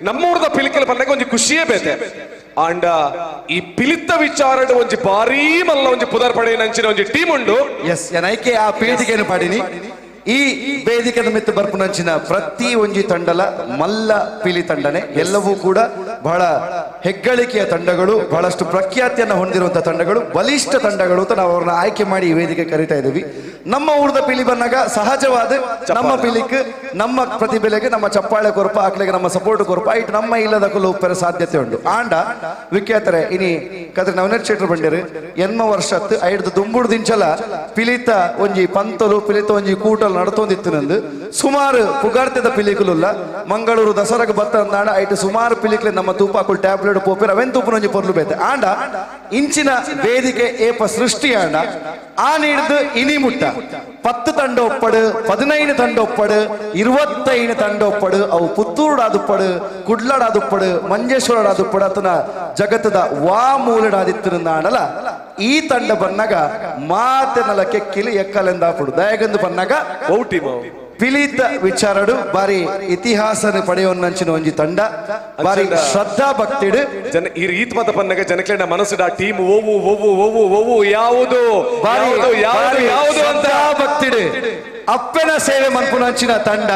ನಮ್ಮ ಊರದ ಪಿಲಿಕುಲು ಬಂದಾಗ ಒಂಜಿ ಖುಷಿಯೇ ಬೇತೆ ಆಂಡ ಈ ಪಿಲಿತ್ತ ವಿಚಾರಡ್ ಒಂಜಿ ಭಾರಿ ಮಲ್ಲ ಒಂಜಿ ಪುದರ್ ಪಡೆಯನಂಚಿನ ಒಂಜಿ ಟೀಮ್ ಉಂಡು ಎಸ್ ಏನೈಕೆ ಆ ಪೇದಿಗೆಯನ್ನು ಪಾಡಿನಿ ಈ ವೇದಿಕೆ ಮಿತ್ತು ಬರ್ಪುನಂಚಿನ ಪ್ರತಿ ಒಂಜಿ ತಂಡಲ ಮಲ್ಲ ಪಿಲಿ ತಂಡನೆ ಎಲ್ಲವೂ ಕೂಡ ಬಹಳ ಹೆಗ್ಗಳಿಕೆಯ ತಂಡಗಳು ಬಹಳಷ್ಟು ಪ್ರಖ್ಯಾತಿಯನ್ನು ಹೊಂದಿರುವಂತಹ ತಂಡಗಳು ಬಲಿಷ್ಠ ತಂಡಗಳು ಅಂತ ನಾವು ಅವ್ರನ್ನ ಆಯ್ಕೆ ಮಾಡಿ ಈ ವೇದಿಕೆ ಕರಿತಾ ಇದ್ದೀವಿ ನಮ್ಮ ಊರದ ಪಿಲಿ ಬಂದಾಗ ಸಹಜವಾದ ನಮ್ಮ ಪಿಲಿಕ್ ನಮ್ಮ ಪ್ರತಿಭೆಲೆಗೆ ನಮ್ಮ ಚಪ್ಪಾಳೆ ಕೊರಪ ಆಕ್ಲೆಗೆ ನಮ್ಮ ಸಪೋರ್ಟ್ ಕೊರಪ ಇಟ್ಟು ನಮ್ಮ ಇಲ್ಲದ ಕುಲು ಉಪ್ಪರ ಸಾಧ್ಯತೆ ಉಂಟು ಆಂಡ ವಿಖ್ಯಾತರೆ ಇನಿ ಕದ್ರೆ ನವನರ್ ಚೇಟ್ರು ಬಂದಿರು ಎನ್ಮ ವರ್ಷತ್ತು ಐಡ್ದು ದುಂಬುಡು ದಿಂಚಲ ಪಿಲಿತ ಒಂಜಿ ಪಂತಲು ಪಿಲಿತ ಒಂಜಿ ಕೂಟಲ್ ನಡ್ತೊಂದಿತ್ತು ನಂದು ಸುಮಾರು ಪುಗಾರ್ತೆದ ಪಿಲಿಕುಲುಲ್ಲ ಮಂಗಳೂರು ದಸರಾಗ ಬತ್ತ ಅಂದಾಂಡ ಐಟು ಸುಮಾರು ಪಿಲಿಕ್ಲೆ ನಮ್ಮ ತೂಪಾಕುಲ್ ಟ್ಯಾಬ್ಲೆಟ್ ಪೋಪೆರ್ ಅವೆನ್ ತೂಪನ ಒಂಜಿ ಪೊರ್ಲು ಬೇತೆ ಆಂಡ ಇಂಚಿನ ವೇದಿಕೆ ಏಪ ಸೃಷ್ಟಿ ಆಂಡ ಆ ನೀಡ್ದು ಇನಿ ಮುಟ್ಟ 10 ತಂಡ ಒಪ್ಪಡು 15 ತಂಡ ಒಪ್ಪಡು 25 ತಂಡ ಒಪ್ಪಡು ಅವು ಪುತ್ತೂರುಡಾದುಪ್ಪಡು ಕುಡ್ಲಡಾದುಪ್ಪಡು ಮಂಜೇಶ್ವರಡಾದುಪ್ಪಡು ಅತನ ಜಗತ್ತದ ವಾ ಮೂಲಡಾದಿತ್ತಿರುಂದಾಂಡಲ ಈ ತಂಡ ಬನ್ನಾಗ ಮಾತೆನಲ ಕೆಕ್ಕಿಲಿ ಎಕ್ಕಲೆಂದಾಪುಡು ದಯಗಂದು ಬನ್ನಾಗ ಪಿಲಿತ ವಿಚಾರಡು ಬಾರಿ ಇತಿಹಾಸನ ಪಡೆಯುವನ್ನಂಚಿನ ಒಂಜಿ ತಂಡ ಬಾರಿ ಶ್ರದ್ಧಾ ಭಕ್ತಿಡು ಜನ ಈ ರೀತಿ ಮತ ಪನ್ನಗ ಜನಕ್ಲೆಂಡ ಮನಸ್ಸುಡ ಟೀಮ್ ಓವು ಯಾವುದು ಅಂತ ಭಕ್ತಿಡು ಅಪ್ಪೆನ ಸೇವೆ ಮನ್ಪುನಂಚಿನ ತಂಡ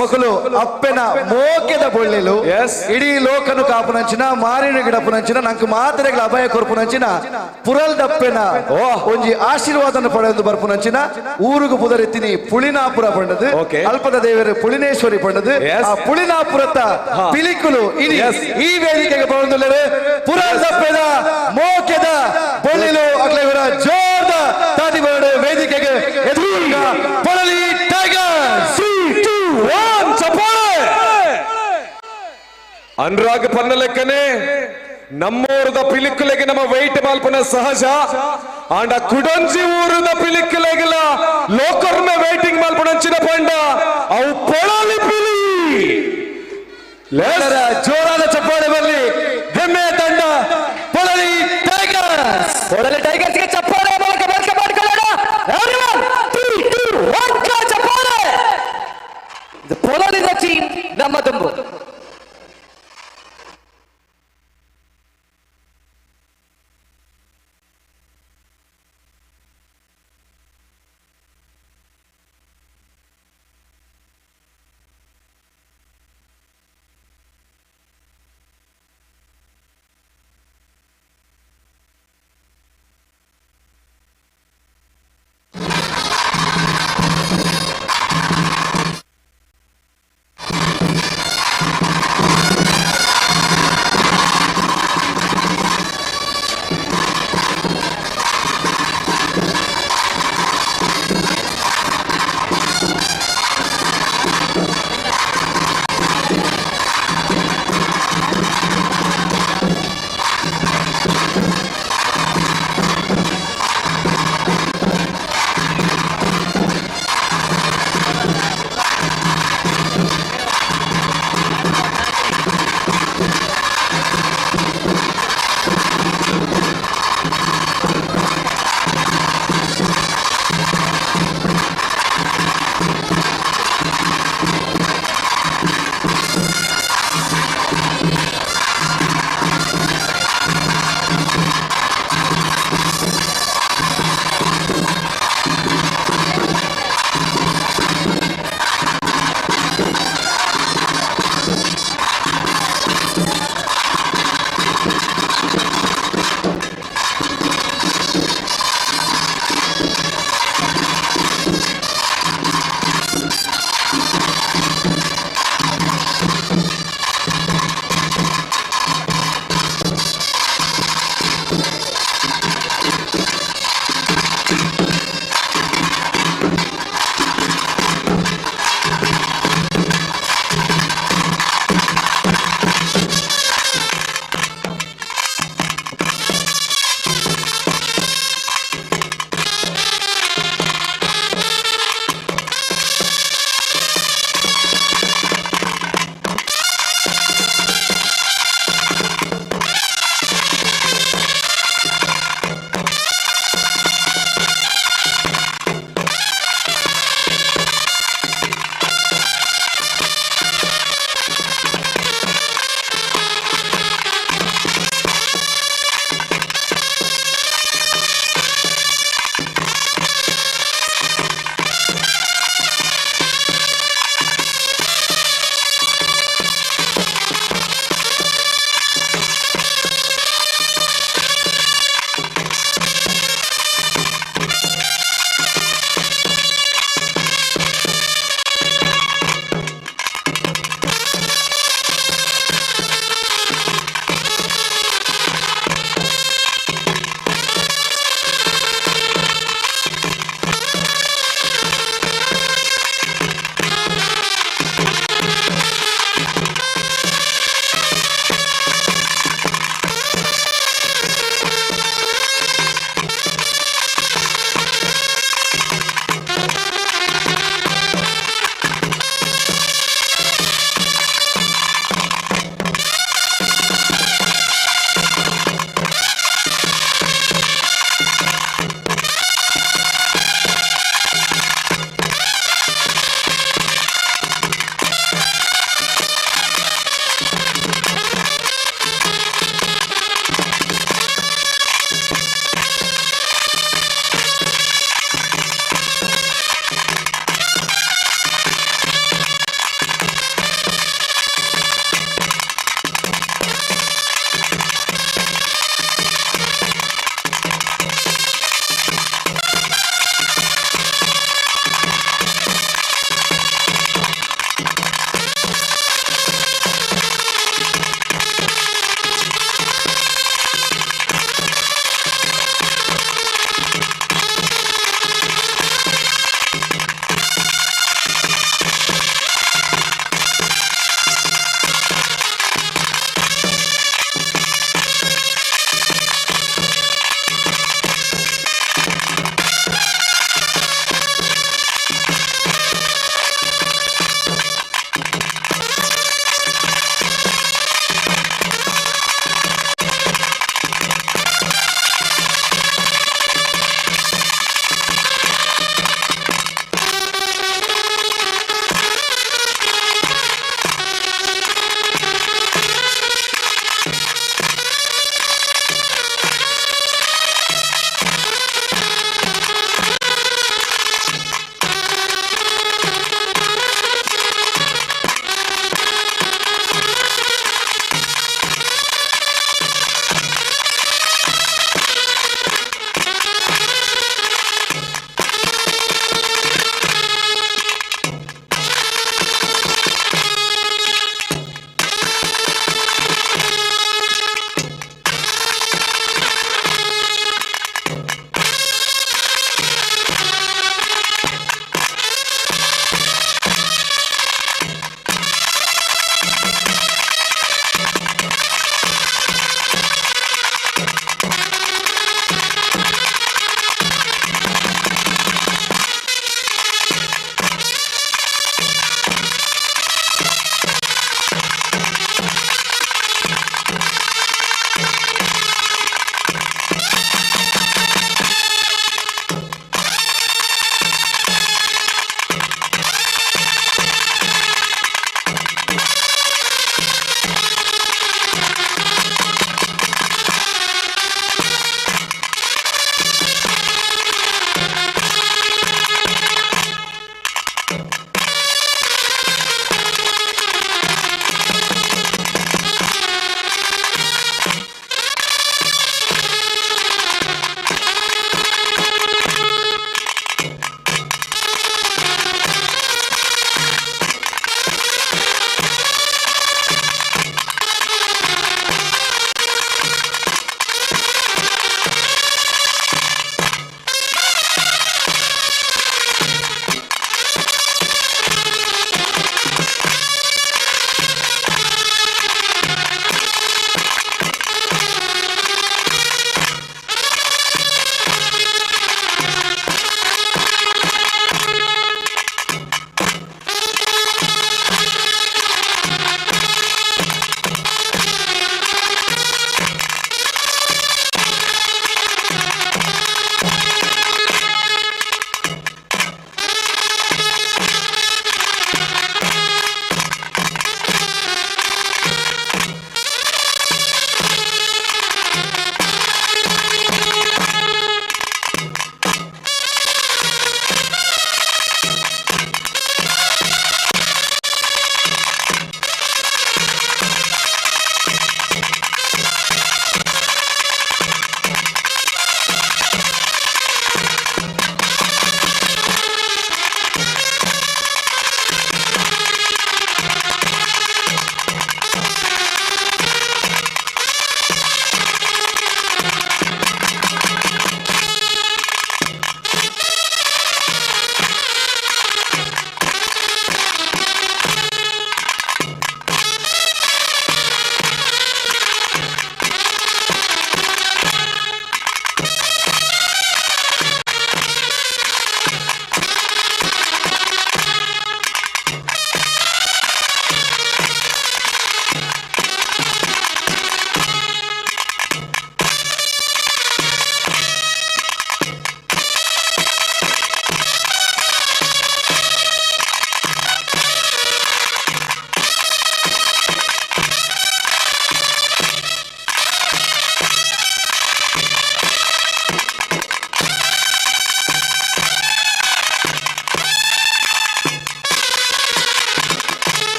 ಮಕ್ಕಳು ಅಪ್ಪೆನ ಮೋಕೆದ ಬೊಳ್ಳೆಲು ಇಡೀ ಲೋಕನು ಕಾಪುನಂಚಿನ ಮಾರಿನ ಗಿಡಪುನಂಚಿನ ನಂಗೆ ಮಾತ್ರೆಗಳ ಅಭಯ ಕೊರ್ಪುನಂಚಿನ ಪುರಲ್ದಪ್ಪೆನ ಒಂಜಿ ಆಶೀರ್ವಾದನ ಪಡೆದು ಬರ್ಪುನಂಚಿನ ಊರುಗು ಪುದರೆತ್ತಿನಿ ಪುಳಿನಾಪುರ ಪಂಡದು ಅಲ್ಪದ ದೇವರು ಪುಳಿನೇಶ್ವರಿ ಪಂಡದು ಆ ಪುಳಿನಾಪುರತ ಪಿಲಿಕುಲು ಇನಿ ಈ ವೇದಿಕೆಗೆ ಬಂದು ಪುರಲ್ದಪ್ಪೆನ ಮೋಕೆದ ಬೊಳ್ಳೆಲು ಅಗ್ಲೇವರ ಜೋರ್ದ ತಾತಿ ಬರಡು ವೇದಿಕೆಗೆ ಎದುರು ಪೊಳಲಿ ಟೈಗರ್ಸ್ 3 2 1 ಚಪ್ಪಾಳೆ ಅನುರಾಗ್ ಪನ್ನ ಲೆಕ್ಕನೆ ನಮ್ಮೂರದ ಪಿಲಿಕ್ಕುಲೆಗೆ ನಮ್ಮ ವೈಟ್ ಮಾಲ್ಪನ ಸಹಜ ಆಂಡ ಕುಡಂಜಿ ಊರದ ಪಿಲಿಕ್ಕುಲೆಗೆಲ್ಲ ಲೋಕರ್ನ ವೈಟಿಂಗ್ ಮಾಲ್ಪನಂಚಿನ ಪಂಡ ಅವು ಪೊಳಲಿ ಪಿಲಿ ಜೋರಾದ ಚಪ್ಪಾಳೆ ಬರಲಿ ಹೆಮ್ಮೆಯ ತಂಡ ಪೊಳಲಿ ಟೈಗರ್ಸ್ಗೆ ಚಪ್ಪಾಳೆ ಮಾಡ್ಕೊಳ್ಳೋಣ ಚಪ್ಪಾಳೆ ಪೊಳಲಿದ ಟೀಮ್ ನಮ್ಮ ದುಂಬು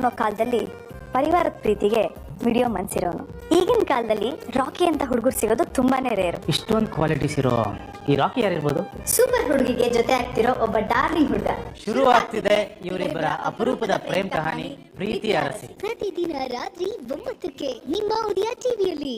ಅನ್ನೋ ಕಾಲದಲ್ಲಿ ಪರಿವಾರದ ಪ್ರೀತಿಗೆ ವಿಡಿಯೋ ಮನ್ಸಿರೋನು. ಈಗಿನ ಕಾಲದಲ್ಲಿ ರಾಕಿ ಅಂತ ಹುಡುಗರು ಸಿಗೋದು ತುಂಬಾನೇ ರೇರು. ಇಷ್ಟೊಂದು ಕ್ವಾಲಿಟೀಸ್ ಇರೋ ಈ ರಾಕಿ ಯಾರಿರ್ಬೋದು? ಸೂಪರ್ ಹುಡುಗಿಗೆ ಜೊತೆ ಆಗ್ತಿರೋ ಒಬ್ಬ ಡಾರ್ಲಿಂಗ್ ಹುಡುಗ. ಶುರು ಆಗ್ತಿದೆ ಇವರಿಬ್ಬರ ಅಪರೂಪದ ಪ್ರೇಮ ಕಹಾನಿ, ಪ್ರೀತಿ ಅರಸಿ. ಪ್ರತಿದಿನ ರಾತ್ರಿ 9ಕ್ಕೆ ನಿಮ್ಮ ಉದಯ ಟಿವಿಯಲ್ಲಿ.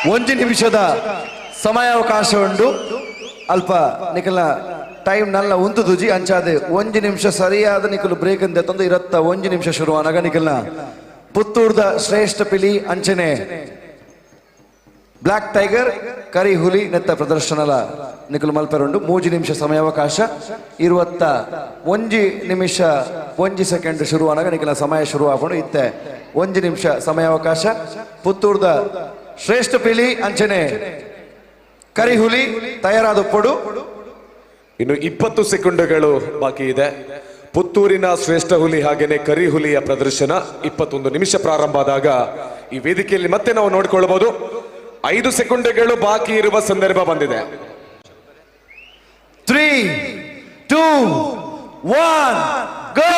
1 ನಿಮಿಷದ ಸಮಯಾವಕಾಶ ಉಂಡು ಅಲ್ಪ ನಿಖಲ್ನ ಟೈಮ್ ನಲ್ಲ ಉಂತು ತುಜಿ ಅಂಚಾದೆ 1 ನಿಮಿಷ ಸರಿಯಾದ ನಿಖಲು ಬ್ರೇಕ್ ಅಂತ ತಂದು 21 ನಿಮಿಷ ಶುರುವಾನಾಗ ನಿಖಲ್ನ ಪುತ್ತೂರ್ದ ಶ್ರೇಷ್ಠ ಪಿಲಿ ಅಂಚನೆ ಬ್ಲಾಕ್ ಟೈಗರ್ ಕರಿ ಹುಲಿ ನೆತ್ತ ಪ್ರದರ್ಶನಲ ನಿಖಲು ಮಲ್ಪೆರುಂಡು 3 ನಿಮಿಷ ಸಮಯಾವಕಾಶ 21 ನಿಮಿಷ 1 ಸೆಕೆಂಡ್ ಶುರುವಾನಾಗ ನಿಖಲ ಸಮಯ ಶುರು ಆಪುಂಡು ಇತ್ತೆ 1 ನಿಮಿಷ ಸಮಯಾವಕಾಶ ಪುತ್ತೂರ್ದ ಶ್ರೇಷ್ಠ ಪಿಲಿ ಅಂಚನೆ ಕರಿ ಹುಲಿ ತಯಾರಾದಪ್ಪಡು ಇನ್ನು 20 ಸೆಕೆಂಡುಗಳು ಬಾಕಿ ಇದೆ. ಪುತ್ತೂರಿನ ಶ್ರೇಷ್ಠ ಹುಲಿ ಹಾಗೇನೆ ಕರಿ ಹುಲಿಯ ಪ್ರದರ್ಶನ 21 ನಿಮಿಷ ಪ್ರಾರಂಭ ಆದಾಗ ಈ ವೇದಿಕೆಯಲ್ಲಿ ಮತ್ತೆ ನಾವು ನೋಡಿಕೊಳ್ಳಬಹುದು. 5 ಸೆಕೆಂಡುಗಳು ಬಾಕಿ ಇರುವ ಸಂದರ್ಭ ಬಂದಿದೆ. 3, 2, 1 ಗೋ.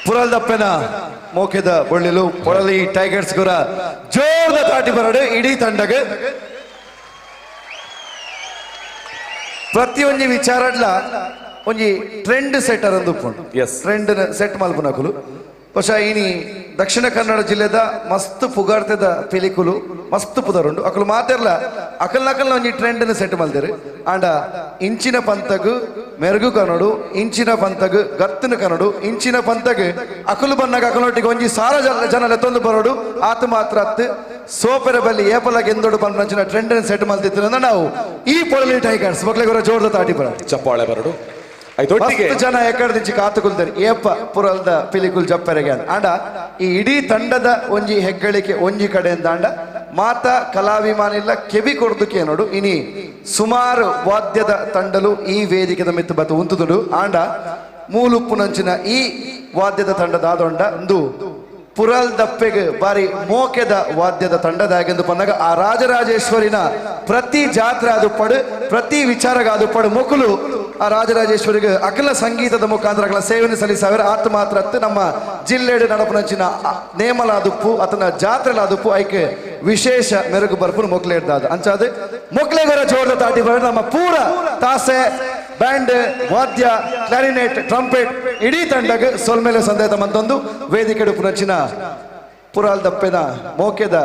ಪುರಲ್ದಪ್ಪನ ಮೋಕೆದ ಬೊಳ್ಳಿಲು ಪೊಳಲಿ ಟೈಗರ್ಸ್ ಗುರ ಜೋರ್ದ ತಾಟಿ ಬರಡು ಇಡೀ ತಂಡಗೆ ಪ್ರತಿಯೊಂದು ವಿಚಾರಡ್ಲ ಒಂಜಿ ಟ್ರೆಂಡ್ ಸೆಟರ್ ಅಂದು ಟ್ರೆಂಡ್ ಸೆಟ್ ಮಲ್ಪುನಕುಲು ಪಶಾ ಇನಿ ದಕ್ಷಿಣ ಕನ್ನಡ ಜಿಲ್ಲೆದ ಮಸ್ತ್ ಪುಗಾರ್ತೆದ ಪೆಲಿಕುಲು ಮಸ್ತ್ ಪುದರುಂಡು ಅಕಲು ಮಾತೆರ್ಲ ಅಕಲ್ನಕಲ್ನ ಒಂಜಿ ಟ್ರೆಂಡ್ ಸೆಟ್ ಮಲ್ದೇರು ಆಂಡ ಇಂಚಿನ ಪಂತಗು ಮೆರುಗು ಕನ್ನಡು ಇಂಚಿನ ಪಂತಗು ಗತ್ತನ ಕನ್ನಡು ಇಂಚಿನ ಪಂತಗು ಅಕಲು ಬನ್ನಗ ಅಕಲೊಟ್ಟಿಗೆ ಒಂಜಿ ಸಾರ ಜನ ಲೆತ್ತೊಂದು ಬರೋಡು ಆತ ಮಾತ್ರ ಅತ್ತು ಸೋಪೆರ ಬಲ್ಲಿ ಏಪಲಾಗ ಎಂದೋಡು ಪಂಚಿನ ಟ್ರೆಂಡ್ ಸೆಟ್ ಮಲ್ತಿತ್ತು ನಾವು ಈ ಪೊಳಲಿ ಟೈಗರ್ಸ್ ಮಕ್ಳಿಗೆ ಜೋರ್ದ ತಾಟಿ ಬರ ಚಪ್ಪಾಳೆ ಬರಡು ಜನ ಎಕಡದಿಂಚಿ ಕಾತುಕೊಳ್ತಾರೆ ಏಪ ಪುರಲ್ದ ಪಿಲಿಕುಲ್ ಜಪ್ಪರೆಗೆ ಆಂಡ ಈ ಇಡೀ ತಂಡದ ಒಂಜಿ ಹೆಗ್ಗಳಿಕೆ ಒಂಜಿ ಕಡೆಯಿಂದ ಆಂಡ ಮಾತ ಕಲಾಭಿಮಾನ ಇಲ್ಲ ಕೆವಿ ಕೊಡ್ದುಕೆ ನೋಡು ಇನಿ ಸುಮಾರು ವಾದ್ಯದ ತಂಡಲು ಈ ವೇದಿಕೆದ ಮಿತ್ತು ಬತ್ತು ಉಂತುದುಡು ಆಂಡ ಮೂಲುಪ್ಪುನಂಚಿನ ಈ ವಾದ್ಯದ ತಂಡದ ಆದೊಂಡ ಒಂದು ಪುರಲ್ ದಪ್ಪೆಗೆ ಬಾರಿ ಮೋಕೆದ ವಾದ್ಯದ ತಂಡದಾಗೆಂದು ಬಂದಾಗ ಆ ರಾಜರಾಜೇಶ್ವರಿನ ಪ್ರತಿ ಜಾತ್ರೆ ಅದು ಪಡು ಪ್ರತಿ ವಿಚಾರಗ ಅದು ಪಡು ಮೊಕಲು ಆ ರಾಜರಾಜೇಶ್ವರಿಗೆ ಅಖಿಲ ಸಂಗೀತದ ಮುಖಾಂತರ ಅಖಿಲ ಸೇವನೆ ಸಲ್ಲಿಸಾವಿರ ಆತ ಮಾತ್ರ ನಮ್ಮ ಜಿಲ್ಲೆಡು ನಡಪನಂಚಿನ ನೇಮಲ ಅದುಪ್ಪು ಅತನ ಜಾತ್ರೆಲ ಅದುಪ್ಪು ಐಕೆ ವಿಶೇಷ ಮೆರುಗು ಬರ್ಪು ಮೊಕ್ಲೇಡ್ದಾದ ಅಂಚಾದ ಮೊಕ್ಲೆಗೊರ ಜೋರ್ದ ತಾಟಿ ಬರ ನಮ್ಮ ಪೂರ ತಾಸೆ ಬ್ಯಾಂಡ್ ವಾದ್ಯ ಕ್ಲಾರಿನೆಟ್ ಟ್ರಂಪೆಟ್ ಇಡೀ ತಂಡಗೆ ಸೊಲ್ಮೇಲೆ ಸಂದೇತ ಮಂತೊಂದು ವೇದಿಕೆ ಪುನಚಿನ ಪುರಾಲ್ ದಪ್ಪೆದ ಮೋಕೆದ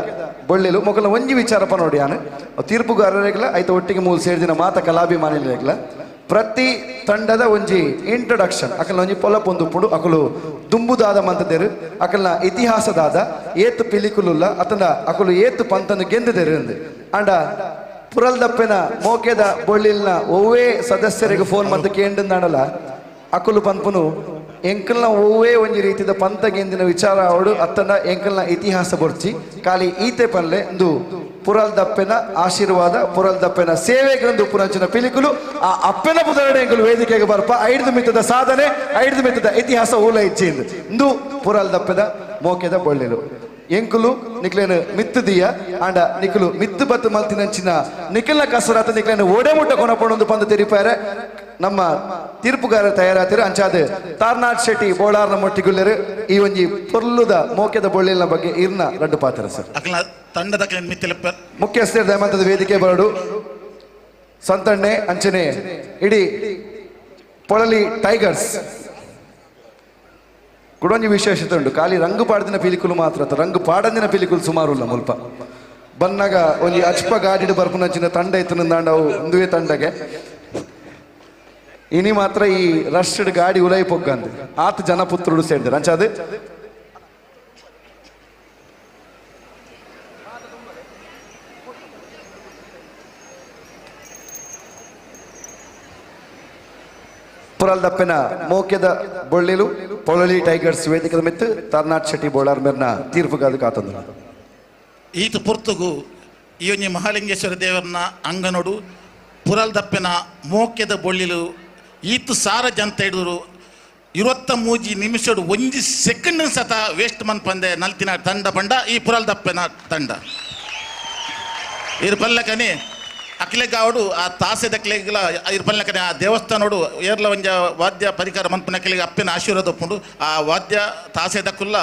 ಬೊಳ್ಳೆಲು ಮೊಕಲ ಒಂಜಿ ವಿಚಾರಪ್ಪ ನೋಡಿ ಆನೆ ತೀರ್ಪುಗಾರರೆಗ್ಲ ಐತ ಒಟ್ಟಿಗೆ ಮೂಲ ಸೇರಿದಿನ ಮಾತ ಕಲಾಭಿಮಾನಿರೆಗ್ಲ ಪ್ರತಿ ತಂಡದ ಒಂಜಿ ಇಂಟ್ರೊಡಕ್ಷನ್ ಅಕಲ್ನ ಒಂಜಿ ಪೊಲ ಪೊಂದುಪ್ಪುಡು ಅಕಲು ದುಂಬುದಾದ ಮಂತದೇರು ಅಕಲ್ನ ಇತಿಹಾಸದಾದ ಏತ್ ಪಿಲಿಕುಲುಲ್ಲ ಅತನ ಅಕಲು ಏತ್ ಪಂತನ ಗೆಂದದೇರು ಅಂಡ ಪುರಲ್ ದಪ್ಪೆನ ಮೋಕೆದ ಬೊಳ್ಳಿಲ್ನ ಒವ್ವೇ ಸದಸ್ಯರಿಗೆ ಫೋನ್ ಮತ್ತು ಕೇಂದ್ರಲ್ಲ ಅಕುಲು ಪಂಪುನು ಎಂಕಲ್ನ ಒವ್ವೇ ಒಂಜಿ ರೀತಿದ ಪಂತ ಗೆಂದಿನ ವಿಚಾರ ಅವಡು ಅತ್ತನ ಎಂಕಲ್ನ ಇತಿಹಾಸ ಬೊರ್ಚಿ ಖಾಲಿ ಈತೆ ಪಲ್ಲೆ ಇಂದು ಪುರಲ್ ದಪ್ಪೆನ ಆಶೀರ್ವಾದ ಪುರಲ್ ದಪ್ಪೆನ ಸೇವೆಗಳಂದು ಪುರಂಚಿನ ಪಿಲಿಕುಲು ಆ ಅಪ್ಪೆನ ಪುದರಡೆ ಎಂಕಲು ವೇದಿಕೆಗೆ ಬರ್ಪ 5 ಮಿತ್ತದ ಸಾಧನೆ 5 ಮಿತ್ತದ ಇತಿಹಾಸ ಊಲ ಇಚ್ಚಿಂದು ಇಂದು ಪುರಲ್ ದಪ್ಪೆದ ಮೋಕೆದ ಬೊಳ್ಳೆಲು ಎಂಕುಲು ನಿಕ್ಲೇನು ಮಿತ್ತು ದಿಯ ಆಂಡ ನಿಕುಲು ಮಿತ್ತು ಬತ್ತು ಮಲ್ತಿನಂಚಿನ ನಿಖಿಲ್ನ ಕಸರತ್ತ ನಿಕ್ಲೇನು ಓಡೆಮುಟ್ಟ ಕೊನಪೊಂದು ಪಂದು ತೆರಿಪಾರೆ ನಮ್ಮ ತೀರ್ಪುಗಾರ ತಯಾರಾತಿರು ಅಂಚಾದ ತಾರ್ನಾಥ್ ಶೆಟ್ಟಿ ಬೋಳಾರ್ನ ಮೊಟ್ಟಿಗುಲ್ಲೆರು ಈ ಒಂಜಿ ಪೊರ್ಲುದ ಮೋಕೆದ ಬೊಳ್ಳಿನ ಬಗ್ಗೆ ಇರ್ನ ರಡ್ಡು ಪಾತ್ರ ಸರ್ ತಂಡದ ಮುಖ್ಯಸ್ಥರ ದಯಮಂತದ ವೇದಿಕೆ ಬರಡು ಸಂತಣ್ಣೆ ಅಂಚನೆ ಇಡೀ ಪೊಳಲಿ ಟೈಗರ್ಸ್ ಕುಡೊಂಜಿ ವಿಶೇಷತೆ ಉಂಟು ಖಾಲಿ ರಂಗು ಪಾಡ್ದಿನ ಪಿಲಿಕುಲು ಮಾತ್ರ ರಂಗು ಪಾಡಂದಿನ ಪಿಲಿಕುಲು ಸುಮಾರು ಇಲ್ಲ ಮುಲ್ಪ ಬನ್ನಾಗ ಒಂಜಿ ಅಚ್ಪ ಗಾಡಿಡು ಬರ್ಪುನಂಚಿನ ತಂಡ ಇತ್ತು ನಿಂದಾಂಡ ಅವು ಒಂದುವೇ ತಂಡಗೆ ಇನಿ ಮಾತ್ರ ಈ ರಶ್ಡ್ ಗಾಡಿ ಉಲೈ ಪೊಗ್ಗಂದು ಆತ ಜನಪುತ್ರುಡು ಸೇರಿದ್ರು ಅಂಚಾದ ಪುರಲ್ ದಪ್ಪೆನ ಮೋಕೆದ ಬೊಳ್ಳಿಲು ಪೊಳಲಿ ಟೈಗರ್ಸ್ ವೇದಿಕದ ಮಿತ್ತು ತಾರ್ನಾಥ್ ಶೆಟ್ಟಿ ಬೋಳಾರ್ ಮೇರ್ನ ತೀರ್ಪುಗಾದ ಕಾತಂದು ಈತ ಪುರ್ತುಗು ಈ ಒಂಜಿ ಮಹಾಲಿಂಗೇಶ್ವರ ದೇವರನ ಅಂಗನೋಡು ಪುರಲ್ ದಪ್ಪೆನ ಮೋಕೆದ ಬೊಳ್ಳಿಲು ಈತು ಸಾರ ಜಂತ ಹಿಡಿದ್ರು 23 ನಿಮಿಷಡು ಒಂಜಿ ಸೆಕೆಂಡ್ ಸತ ವೇಸ್ಟ್ ಮನ್ಪಂದೆ ನಲ್ತಿನ ತಂಡ ಪಂಡ ಈ ಪುರಲ್ ದಪ್ಪೆನ ತಂಡ ಇರು ಪಲ್ಲಕನೆ ಅಕ್ಲೆಗಾವಡು ಆ ತಾಸೆದ ಕ್ಲೆಗ್ಲ ಇರು ಪಲ್ಲಕನೆ ಆ ದೇವಸ್ಥಾನೋಡು ಏರ್ಲ ಒಂಜ ವಾದ್ಯ ಪರಿಕಾರ ಮನ್ಪನ ಅಕ್ಲೆಗೆ ಅಪ್ಪನ ಆಶೀರ್ವಾದ ಒಪ್ಪುಂಡು ಆ ವಾದ್ಯ ತಾಸೆದ ಕುಲ್ಲ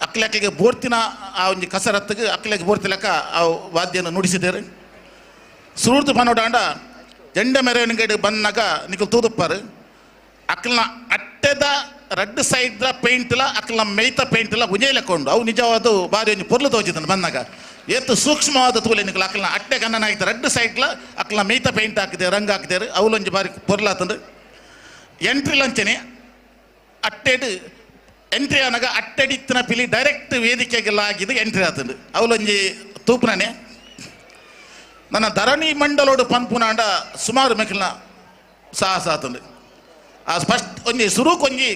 ಅಕ್ಲೆಗೆ ಬೋರ್ತಿನ ಆ ಒಂಜಿ ಕಸರತ್ತಿಗೆ ಅಕ್ಲೆಗೆ ಬೋರ್ತಿಲಕ ಆ ವಾದ್ಯನ ನುಡಿಸಿದ್ದೇರು ಸುರುರ್ತು ಪನೋಡಾಂಡ ಜಂಡ ಮೆರವಣಿಗೆ ಬಂದಾಗ ನಿಖಲ್ ತೂದುಪ್ಪಾರು ಅಕ್ಕಲ್ನ ಅಟ್ಟೆದ ರೆಡ್ ಸೈಡ್ ಪೇಂಟ್ಲ ಅಕ್ಕಲ್ನ ಮೇಯ್ತ ಪೇಂಟ್ಲ ಉಂಜೇಲಕೊಂಡು ಅವು ನಿಜವಾದ ಬಾರಿ ಒಂಜಿ ಪೊರ್ಲು ತೋಚಿದ್ದಾನೆ ಬಂದಾಗ ಏತು ಸೂಕ್ಷ್ಮವಾದ ತೂಲೆ ನಿಖಲ್ ಅಕ್ಕಲ್ನ ಅಟ್ಟೆ ಕಣ್ಣನ ಆಯ್ತು ರೆಡ್ ಸೈಡ್ಲ ಅಕ್ಕಲ್ನ ಮೇಯ್ತ ಪೇಂಟ್ ಹಾಕಿದೆ ರಂಗ್ ಹಾಕಿದ್ದಾರೆ ಅವಲೊಂಜಿ ಬಾರಿ ಪೊರ್ಲಾತಂದು ಎಂಟ್ರಿ ಲಂಚನೆ ಅಟ್ಟೆಡು ಎಂಟ್ರಿ ಆನಾಗ ಅಟ್ಟೆಡಿತ್ತಿನ ಪಿಲಿ ಡೈರೆಕ್ಟ್ ವೇದಿಕೆಗೆಲ್ಲ ಆಗಿದ್ದು ಎಂಟ್ರಿ ಆತಂದು ಅವಲೊಂಜಿ ತೂಪುನೇ ನನ್ನ ಧರಣಿ ಮಂಡಲೋಡು ಪನ್ಪುನಾಂಡ ಸುಮಾರು ಮೆಕ್ಕಿನ ಸಾಹಸ ಆತಂದು ಆ ಫಸ್ಟ್ ಒಂಜಿ ಸುರುಕೊಂಜಿ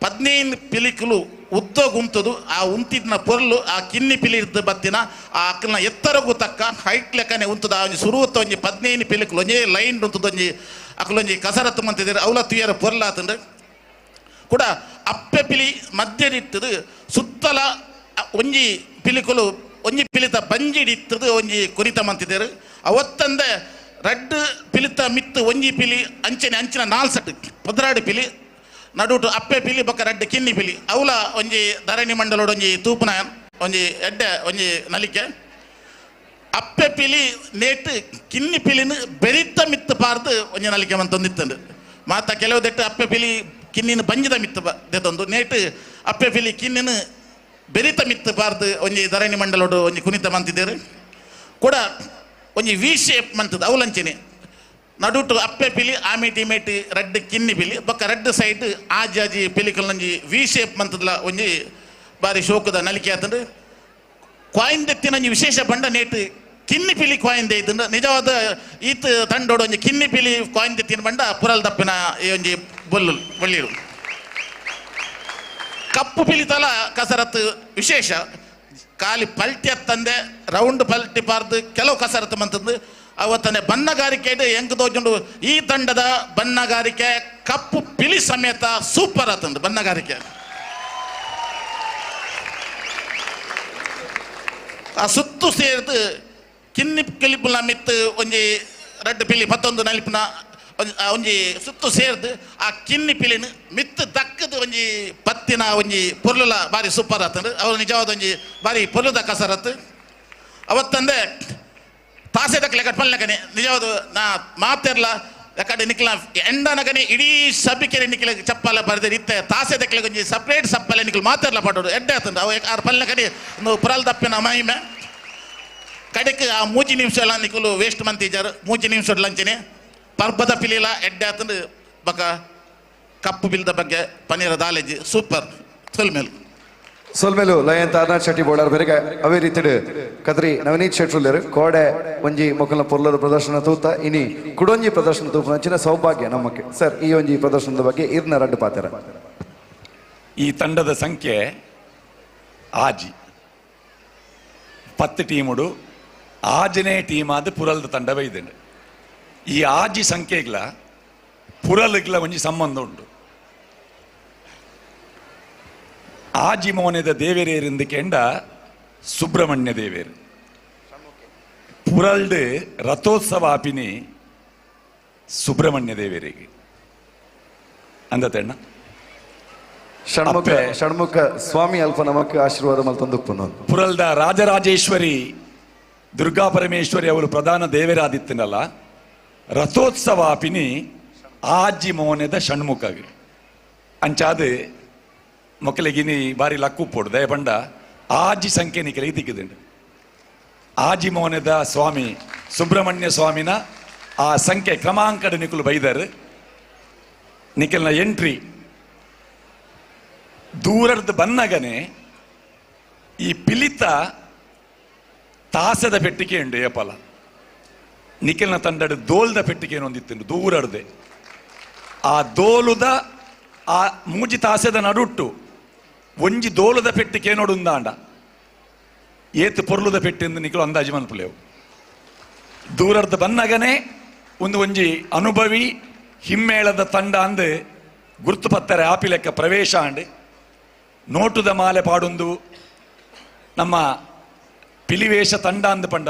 15 ಪಿಲಿಕುಲು ಉದ್ದಗುಂತದು ಆ ಉಂತಿನ ಪೊರ್ಲು ಆ ಕಿನ್ನಿ ಪಿಲಿ ಇರ್ದು ಬತ್ತಿನ ಆ ಅಕ್ಕಲ್ನ ಎತ್ತರಗೂ ತಕ್ಕ ಹೈಟ್ ಲೆಕ್ಕನೆ ಉಂತದ ಒಂಜಿ ಸುರುವತ್ತ ಒಂಜಿ 15 ಪಿಲಿಕುಲು ಒಂಜೇ ಲೈನ್ ಉಂತದೊಂಜಿ ಅಕ್ಕಲೊಂಜಿ ಕಸರತ್ತು ಮಂತಿದ್ದೀರಿ ಅವಲ ತುಯ್ಯರ ಪೊರ್ಲಾತಂಡು ಕೂಡ ಅಪ್ಪೆ ಪಿಲಿ ಮಧ್ಯಡಿತ್ತದು ಸುತ್ತಲ ಒಂಜಿ ಪಿಲಿಕುಲು ಒಂಜಿ ಪಿಲಿತ ಬಂಜಿಡಿತ್ತದು ಒಂಜಿ ಕುರಿತ ಮಂತಿದ್ದೇರು ಅವತ್ತಂದೆ ರೆಡ್ ಪಿಲಿತ ಮಿತ್ತು ಒಂಜಿ ಪಿಲಿ ಅಂಚನೆ ಅಂಚಿನ 4 ಸಟ್ ಪೊದ್ರಾಡು ಪಿಲಿ ನಡುಟು ಅಪ್ಪೆ ಪಿಲಿ ಬೊಕ್ಕ ರೆಡ್ ಕಿನ್ನಿ ಪಿಲಿ ಅವಲ ಒಂಜಿ ಧರಣಿ ಮಂಡಲೋಡು ಒಂಜಿ ತೂಪುನ ಒಂಜಿ ಎಡ್ಡೆ ಒಂಜಿ ನಲಿಕೆ ಅಪ್ಪೆ ಪಿಲಿ ನೇಟ್ ಕಿನ್ನಿ ಪಿಲಿನ ಬೆರಿತ ಮಿತ್ತು ಪಾರ್ದು ಒಂಜಿ ನಲಿಕೆ ಮಂತೊಂದಿತ್ತಂಡು ಮಾತ ಕೆಲವು ದೆಟ್ಟು ಅಪ್ಪೆ ಪಿಲಿ ಕಿನ್ನಿನ ಬಂಜಿದ ಮಿತ್ತು ದೆತ್ತೊಂದು ನೇಟ್ ಅಪ್ಪೆ ಪಿಲಿ ಕಿನ್ನಿನ ಬೆರಿತ ಮಿತ್ತು ಪಾರ್ದು ಒಂಜಿ ಧರಣಿ ಮಂಡಲೋಡು ಒಂಜಿ ಕುಣಿತ ಮಂತಿದ್ದೇರು ಕೂಡ ಒಂಜಿ ವಿ ಶೇಪ್ ಮಂತದ ಅವಲಂಚನೆ ನಡುಟು ಅಪ್ಪೆ ಪಿಲಿ ಆಮೇಟಿ ಮೇಟಿ ರೆಡ್ ಕಿನ್ನಿ ಪಿಲಿ ಬೊಕ್ಕ ರೆಡ್ ಸೈಡ್ ಆಜಿ ಪಿಲಿಕಲ್ನಂಜಿ ವಿ ಶೇಪ್ ಮಂತದ್ಲ ಒಂಜಿ ಬಾರಿ ಶೋಕದ ನಲಿಕೆ ಆತಂಡು ಕಾಯಿನ್ ದೆತ್ತಿನಂಜಿ ವಿಶೇಷ ಬಂಡ ನೇಟ್ ಕಿನ್ನಿ ಪಿಲಿ ಕಾಯಿನ್ ದೆಯ್ತಂಡು ನಿಜವಾದ ಈತ್ ತಂಡೋಡು ಒಂಜಿ ಕಿನ್ನಿ ಪಿಲಿ ಕಾಯಿನ್ ದೆತ್ತಿನ ಬಂಡ ಪುರಲ್ ದಪ್ಪಿನ ಈ ಒಂಜಿ ಬೊಳ್ಳಿರು ಕಪ್ಪು ಪಿಲಿತಲ ಕಸರತ್ತು ವಿಶೇಷ ಖಾಲಿ ಪಲ್ಟಿ ಹತ್ತಂದೆ ರೌಂಡ್ ಪಲ್ಟಿ ಪಾರ್ದು ಕೆಲವು ಕಸರತ್ತು ಮಂತಂದು ಅವತ್ತನೆ ಬಣ್ಣಗಾರಿಕೆ ಹೆಂಗ್ ತೋಜುಂಡು ಈ ತಂಡದ ಬಣ್ಣಗಾರಿಕೆ ಕಪ್ಪು ಪಿಲಿ ಸಮೇತ ಸೂಪರ್ ಆತಂದು ಬಣ್ಣಗಾರಿಕೆ ಆ ಸುತ್ತು ಸೇರ್ದು ಕಿನ್ನಿ ಕಿಲಿಪುನ ಮಿತ್ತು ಒಂಜಿ ರಡ್ಡು ಪಿಲಿ 11 ನಲಿಪುನ ಒಂಜಿ ಸುತ್ತು ಸೇರ್ದು ಆ ಕಿನ್ನಿ ಪಿಲಿನ ಮಿತ್ತು ದಕ್ಕದು ಒಂಜಿ ಪತ್ತಿನ ಒಂಜಿ ಪೊರ್ಲುಲ ಬಾರಿ ಸೂಪರ್ ಆತಂಡು ಅವ್ರು ನಿಜವಾದ ಒಂಜಿ ಬಾರಿ ಪೊರ್ಲುದ ಕಸರತ್ತು ಅವತ್ತಂದೆ ತಾಸೆ ದಕ್ಕಲೆ ಕಟ್ಪಲ್ನಕನೆ ನಿಜವಾದ ನಾ ಮಾತೆರ್ಲ ಯಾಕಡೆ ನಿಕ್ಲ ಎಂಡನಗನೆ ಇಡೀ ಸಬ್ಬಿಕೆರೆ ನಿಕ್ಲ ಚಪ್ಪಲ ಬರ್ದಿರಿ ಇತ್ತೆ ತಾಸೆ ದಕ್ಕಲೆ ಒಂಜಿ ಸಪ್ರೇಟ್ ಸಪ್ಪಲೆ ನಿಕ್ಲು ಮಾತೆರ್ಲ ಪಡೋಡು ಎಡ್ಡೆ ಆತಂಡು ಅವು ಆರು ಪಲ್ನಕನೆ ಒಂದು ಪುರಲ್ ದಪ್ಪಿನ ಮಹಿಮೆ ಕಡೆಗೆ ಆ 3 ನಿಮಿಷ ಎಲ್ಲ ನಿಕ್ಕಲು ವೇಸ್ಟ್ ಮಂತಿಜಾರು 3 ನಿಮಿಷ ಲಂಚನೆ ಪರ್ಬದ ಪಿಲಿಲ ಎಡ್ಡೆ ಆತಂದು ಬಕ ಕಪ್ಪು ಬಿಲ್ದ ಬಗ್ಗೆ ಪನೀರ ದಾಲೇಜಿ ಸೂಪರ್ ಸೊಲ್ಮೇಲು ಲಯಂತ ಅರ್ನಾಥ್ ಶೆಟ್ಟಿ ಬೋಳಾರ್ ಬೇರೆ ಅವೇ ರೀತಿ ಕದ್ರಿ ನವನೀತ್ ಶೆಟ್ರುಲ್ಲೇರು ಕೋಡೆ ಒಂಜಿ ಮೊಕಲ್ನ ಪೊರ್ಲದ ಪ್ರದರ್ಶನ ತೂತ ಇನಿ ಕುಡೊಂಜಿ ಪ್ರದರ್ಶನ ತೂಪ ನಂಚಿನ ಸೌಭಾಗ್ಯ ನಮ್ಮಕ್ಕೆ ಸರ್ ಈ ಒಂಜಿ ಪ್ರದರ್ಶನದ ಬಗ್ಗೆ ಇರ್ನ ರಡ್ಡು ಪಾತ್ರ ಈ ತಂಡದ ಸಂಖ್ಯೆ ಆಜಿ 10 ಟೀಮುಡು ಆಜನೇ ಟೀಮ್ ಆದ ಪುರಲ್ದ ತಂಡ ಬೈದಂಡು ಈ ಆಜಿ ಸಂಖ್ಯೆಗಳ ಪುರಲ್ಗಳ ಒಂಜಿ ಸಂಬಂಧ ಉಂಟು ಆಜಿ ಮೋನೆದ ದೇವೇರೇರಿಂದ ಕೆಂಡ ಸುಬ್ರಹ್ಮಣ್ಯ ದೇವೇರು ಪುರಲ್ಡ್ ರಥೋತ್ಸವ ಆಪಿನಿ ಸುಬ್ರಹ್ಮಣ್ಯ ದೇವೇರಿಗೆ ಅಂದತೆಣ್ಣ ಷಣ್ಮುಖ ಸ್ವಾಮಿ ಅಲ್ಪ ನಮಕ್ ಆಶೀರ್ವಾದ ಮಲ್ತಂದು ಪುರಲ್ದ ರಾಜರಾಜೇಶ್ವರಿ ದುರ್ಗಾ ಪರಮೇಶ್ವರಿ ಅವರು ಪ್ರಧಾನ ದೇವರಾದಿತ್ತನಲ್ಲ ರಥೋತ್ಸವ ಆಪಿನಿ ಆಜಿ ಮೋನೆದ ಷಣ್ಮುಖಗೆ ಅಂಚಾದು ಮೊಕ್ಕಲಿಗಿನಿ ಬಾರಿ ಲಕ್ಕುಪ್ಪೋಡು ದಯಪಂಡ ಆಜಿ ಸಂಖ್ಯೆ ನಿಖಿಲ ದಿಕ್ಕಿದಂಡು ಆಜಿ ಮೋನೆದ ಸ್ವಾಮಿ ಸುಬ್ರಹ್ಮಣ್ಯ ಸ್ವಾಮಿನ ಆ ಸಂಖ್ಯೆ ಕ್ರಮಾಂಕದ ನಿಖಲು ಬೈದರ್ ನಿಖಿಲ್ನ ಎಂಟ್ರಿ ದೂರದ ಬನ್ನಗನೆ ಈ ಪಿಲಿತ ತಾಸದ ಪೆಟ್ಟಿಗೆ ಉಂಡು ಏಪಲ ನಿಖಿಲ್ನ ತಂಡದ ದೋಲ್ದ ಪೆಟ್ಟಿಗೆ ಒಂದಿತ್ತು ದೂರಡ್ದೆ ಆ ದೋಲುದ ಆ ಮೂಜಿ ತಾಸದ ನಡುಟ್ಟು ಒಂಜಿ ದೋಲದ ಪೆಟ್ಟಿಗೆ ನೋಡುಂದಾಂಡ ಏತು ಪೊರ್ಲುದ ಪೆಟ್ಟಿಂದ ನಿಖಲು ಅಂದಾಜು ಮನ್ಪುಲೇವು ದೂರದ ಬನ್ನಗನೆ ಒಂಜಿ ಅನುಭವಿ ಹಿಮ್ಮೇಳದ ತಂಡ ಅಂದು ಗುರುತುಪತ್ತಾರೆ ಆಪಿ ಲೆಕ್ಕ ಪ್ರವೇಶ ಅಂಡು ನೋಟುದ ಮಾಲೆ ಪಾಡೊಂದು ನಮ್ಮ ಪಿಲಿವೇಷ ತಂಡ ಅಂದು ಪಂಡ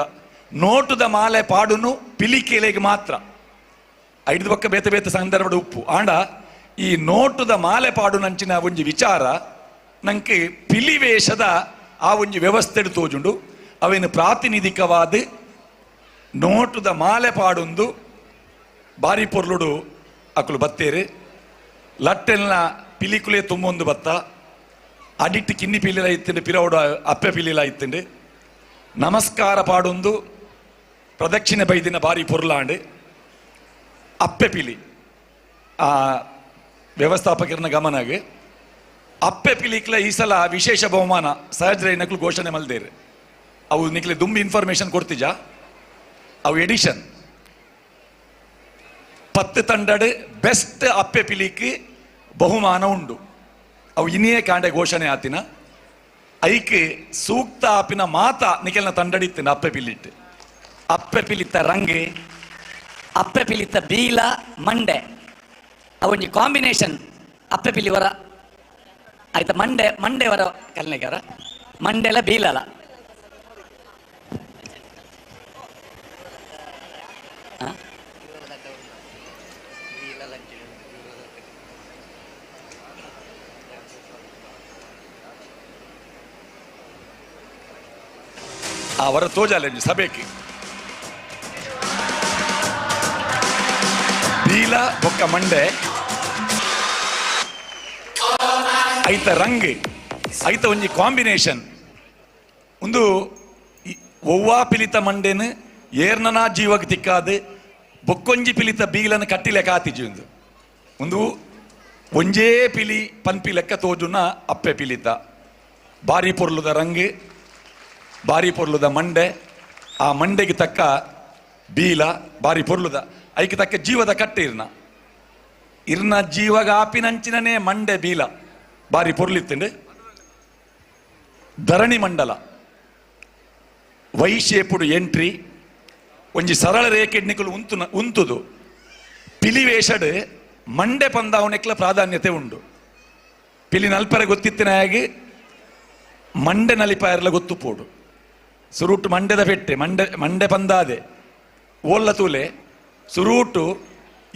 ನೋಟುದ ಮಾಲೆ ಪಾಡುನು ಪಿಲಿಕೆಲೆಗೆ ಮಾತ್ರ ಐದು ಪಕ್ಕ ಬೇತೆ ಬೇತೆ ಸಂದರ್ಭದ ಉಪ್ಪು ಆಂಡ ಈ ನೋಟುದ ಮಾಲೆ ಪಾಡು ನಂಚಿನ ಒಂಜಿ ವಿಚಾರ ನಂಗೆ ಪಿಲಿವೇಷದ ಆ ಒಂಜಿ ವ್ಯವಸ್ಥೆ ತೋಜುಂಡು ಅವೇನು ಪ್ರಾತಿನಿಧಿಕವಾದ ನೋಟುದ ಮಾಲೆ ಪಾಡೊಂದು ಬಾರಿ ಪೊರ್ಲುಡು ಅಕುಲು ಬತ್ತೇರು ಲಟ್ಟೆಲ್ನ ಪಿಲಿಕುಲೆ ತುಂಬೊಂದು ಬತ್ತ ಅಡಿಟ್ಟು ಕಿನ್ನಿ ಪಿಲಿಲ ಇತ್ತಂಡು ಪಿರವಡು ಅಪ್ಪೆ ಪಿಲಿಲ ಇತ್ತಂಡು ನಮಸ್ಕಾರ ಪಾಡೊಂದು ಪ್ರದಕ್ಷಿಣೆ ಬೈದಿನ ಬಾರಿ ಪೊರ್ಲಾಂಡು ಅಪ್ಪೆ ಪಿಲಿ ಆ ವ್ಯವಸ್ಥಾಪಕರನ್ನ ಗಮನಗೆ ಅಪ್ಪೆ ಪಿಲಿಕ್ಲ ಈ ಸಲ ವಿಶೇಷ ಬಹುಮಾನ ಸಹಜ ನಕ್ಲು ಘೋಷಣೆ ಮಲ್ದೇರು ಅವು ನಿಕ್ಲೆ ದುಂಬಿ ಇನ್ಫಾರ್ಮೇಶನ್ ಕೊಡ್ತಿಜ ಅವು ಎಡಿಷನ್ 10 ತಂಡಡ್ ಬೆಸ್ಟ್ ಅಪ್ಪೆ ಪಿಲಿಕ್ ಬಹುಮಾನ ಉಂಡು ಅವು ಇನ್ನೇ ಕಾಂಡೆ ಘೋಷಣೆ ಆತಿನ ಐಕ್ ಸೂಕ್ತ ಆಪಿನ ಮಾತ ನಿಖಲ್ನ ತಂಡಡಿತ್ತಿನ ಅಪ್ಪೆ ಪಿಲಿಟ್ ಅಪ್ಪೆ ಪಿಲಿತ್ತ ರಂಗ್ ಅಪ್ಪೆ ಪಿಲಿತ್ತ ಬೀಲ ಮಂಡೆ ಅವೊಂಜಿ ಕಾಂಬಿನೇಷನ್ ಅಪ್ಪೆ ಪಿಲಿವರ ಆಯ್ತಾ ಮಂಡೆ ವರ ಕಲ್ನೆಗರ ಮಂಡೆಲ ಬೀಲಲ ಅವರ ತೋಜಾಲೆಂಜು ಸಭೆಗೆ ಬೀಲ ಬೊಕ್ಕ ಮಂಡೆ ಐತ ರಂಗ್ ಐತ ಒಂಜಿ ಕಾಂಬಿನೇಷನ್ ಒಂದು ಒವ್ವಾ ಪಿಲಿತ ಮಂಡೆನ್ ಏರ್ನನಾ ಜೀವಕ್ಕೆ ತಿಕ್ಕಾದು ಬೊಕ್ಕೊಂಜಿ ಪಿಲಿತ ಬೀಲನ ಕಟ್ಟಿಲೆ ಕಾತಿಜಿ ಒಂದು ಒಂಜೇ ಪಿಲಿ ಪನ್ಪಿ ಲೆಕ್ಕ ತೋಜುನ ಅಪ್ಪೆ ಪಿಲಿತ ಬಾರಿ ಪೊರ್ಲುದ ರಂಗ್ ಬಾರಿ ಪೊರ್ಲುದ ಮಂಡೆ ಆ ಮಂಡೆಗೆ ತಕ್ಕ ಬೀಲ ಬಾರಿ ಪೊರ್ಲುದ ಐಕೆ ತಕ್ಕ ಜೀವದ ಕಟ್ಟೆ ಇರ್ನ ಜೀವಗ ಆಪಿನಂಚಿನನೇ ಮಂಡೆ ಬೀಲ ಬಾರಿ ಪೊರ್ಲಿತ್ತಂಡು ಧರಣಿ ಮಂಡಲ ವೈಶೇಪುಡು ಎಂಟ್ರಿ ಒಂಜಿ ಸರಳ ರೇಖೆಡ್ನಿಕಲು ಉಂತುದು ಪಿಲಿವೇಷಡ್ ಮಂಡೆ ಪಂದಾವನೆಕ್ಲ ಪ್ರಾಧಾನ್ಯತೆ ಉಂಡು ಪಿಲಿ ನಲ್ಪರ ಗೊತ್ತಿತ್ತಿನಾಗಿ ಮಂಡೆ ನಲಿಪಾಯರ್ಲ ಗೊತ್ತು ಪೋಡು ಸುರುಟು ಮಂಡ್ಯದ ಪೆಟ್ಟೆ ಮಂಡೆ ಪಂದಾದೆ ಓಲ್ಲ ತೂಲೆ ಸುರೂಟು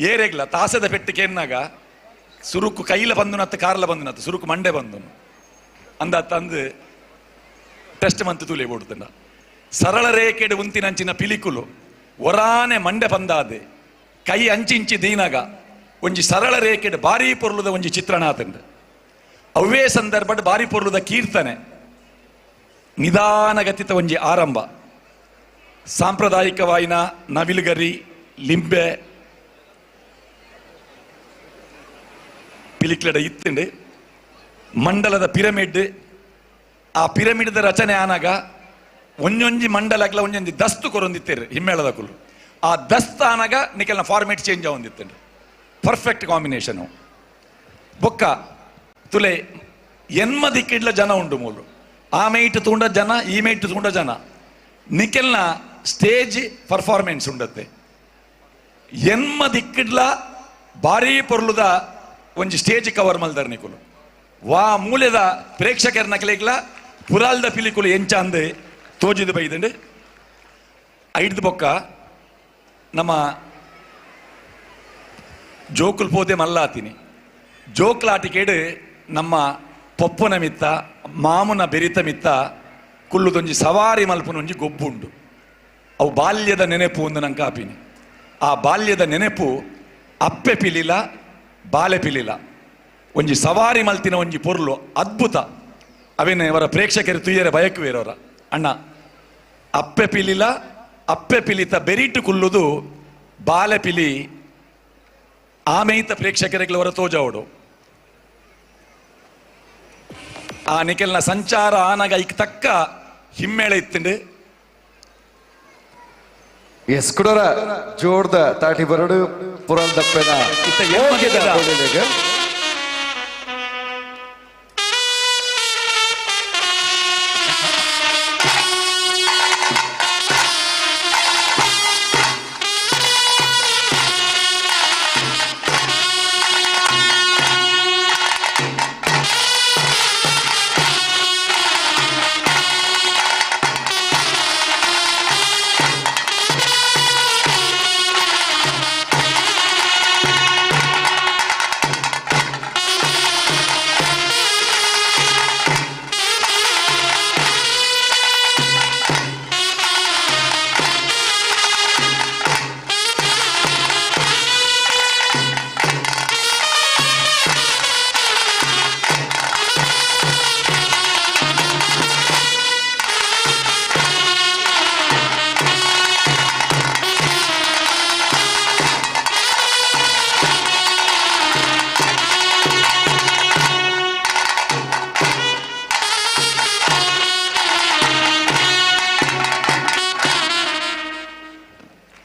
ಏರೆಗ್ಲ ತಾಸದ ಪೆಟ್ಟಿಗೆ ಎನ್ನಾಗ ಸುರುಕು ಕೈಲ ಬಂದುನತ್ತ ಕಾರ್ಲ ಬಂದುನತ್ತ ಸುರುಕು ಮಂಡೆ ಬಂದುನು ಅಂದ ತಂದು ಟೆಸ್ಟ್ ಮಂತ್ ತೂಲೆ ಓಡುತ್ತಂಡ ಸರಳ ರೇಖೆಡು ಉಂತಿನಂಚಿನ ಪಿಲಿಕುಲು ಒರಾನೆ ಮಂಡೆ ಪಂದಾದೆ ಕೈ ಅಂಚಿಂಚಿ ದೀನಾಗ ಒಂಜಿ ಸರಳ ರೇಖೆಡು ಬಾರಿ ಪೊರ್ಲುದ ಒಂಜಿ ಚಿತ್ರಣ ಆತಂಡ ಅವೇ ಸಂದರ್ಭಡ್ ಬಾರಿ ಪೊರ್ಲುದ ಕೀರ್ತನೆ ನಿಧಾನಗತಿತ ಒಂಜಿ ಆರಂಭ ಸಾಂಪ್ರದಾಯಿಕವಾಯಿನ ನವಿಲುಗರಿ ಲಿಂಬೆ ಪಿಲಿಕ್ಲಡ ಇತ್ತುಂಡು ಮಂಡಲದ ಪಿರಮಿಡ್ ಆ ಪಿರಮಿಡ್ದ ರಚನೆ ಆನಾಗ ಒಂಜೊಂಜಿ ಮಂಡಲಗ್ಲ ಒಂಜೊಂಜಿ ದಸ್ತು ಕೊರೊಂದಿತ್ತೇರು ಹಿಮ್ಮೇಳದ ಕುಲು ಆ ದಸ್ತ ಆನಾಗ ನಿಕಲ್ನ ಫಾರ್ಮೇಟ್ ಚೇಂಜ್ ಆವೊಂದಿತ್ತುಂಡು ಪರ್ಫೆಕ್ಟ್ ಕಾಂಬಿನೇಷನು ಬೊಕ್ಕ ತುಲೆ ಎನ್ಮ ದಿಕ್ಕಿಡ್ಲ ಜನ ಉಂಡು ಮೂಲು ಆ ಮೈಟ್ ತೂಂಡ ಜನ ಈ ಮೈಟ್ ತೂಂಡ ಜನ ನಿಖಿಲ್ನ ಸ್ಟೇಜ್ ಪರ್ಫಾರ್ಮೆನ್ಸ್ ಉಂಡತ್ತೆ ಎನ್ಮ ದಿಕ್ಕಿಡ್ಲ ಭಾರಿ ಪೊರ್ಲುದ ಒಂಜಿ ಸ್ಟೇಜ್ ಕವರ್ ಮಲ್ದರ್ ನಿಕುಲು ವಾ ಮೂಲೆದ ಪ್ರೇಕ್ಷಕರ ನಕಲೆಗ್ಲ ಪುರಾಲ್ದ ಪಿಲಿಕುಲು ಎಂಚ ಅಂದೆ ತೋಜಿದು ಬೈದಂಡು ಐಡ್ದು ಬೊಕ್ಕ ನಮ್ಮ ಜೋಕುಲ್ ಪೋದೆ ಮಲ್ಲಾತೀನಿ ಜೋಕ್ಲಾಟಿಕೇಡು ನಮ್ಮ ಪೊಪ್ಪುನ ಮಿತ್ತ ಮಾಮುನ ಬೆರಿತ ಮಿತ್ತ ಕುಲ್ಲುದೊಂಜಿ ಸವಾರಿ ಮಲ್ಪುನೊಂಜಿ ಗೊಬ್ಬುಂಡು ಅವು ಬಾಲ್ಯದ ನೆನೆಪು ಒಂದು ನಂಗೆ ಕಾಪಿನಿ ಆ ಬಾಲ್ಯದ ನೆನೆಪು ಅಪ್ಪೆ ಪಿಲಿಲ ಬಾಲೆ ಪಿಲಿಲ ಒಂಜಿ ಸವಾರಿ ಮಲ್ತಿನ ಒಂಜಿ ಪೊರ್ಲು ಅದ್ಭುತ ಅವೇನು ಅವರ ಪ್ರೇಕ್ಷಕರು ತುಯ್ಯರೆ ಬಯಕುವೇರವರ ಅಣ್ಣ ಅಪ್ಪೆ ಪಿಲಿಲ ಅಪ್ಪೆ ಪಿಲಿತ ಬೆರಿಟು ಕುಲ್ಲುದು ಬಾಲೆ ಪಿಲಿ ಆಮೇಯಿತ ಪ್ರೇಕ್ಷಕರಿಗೆ ಅವರ ತೋಜಾವಡು ಆ ನಿಖಲ್ನ ಸಂಚಾರ ಆನಾಗ ಈಗ ತಕ್ಕ ಹಿಮ್ಮೇಳ ಇತ್ತುಂಡು ಎಸ್ ಕುಡರ ಜೋರ್ದ ತಾಟಿ ಬರಡು ಪುರಲ್ ದಪ್ಪೆನ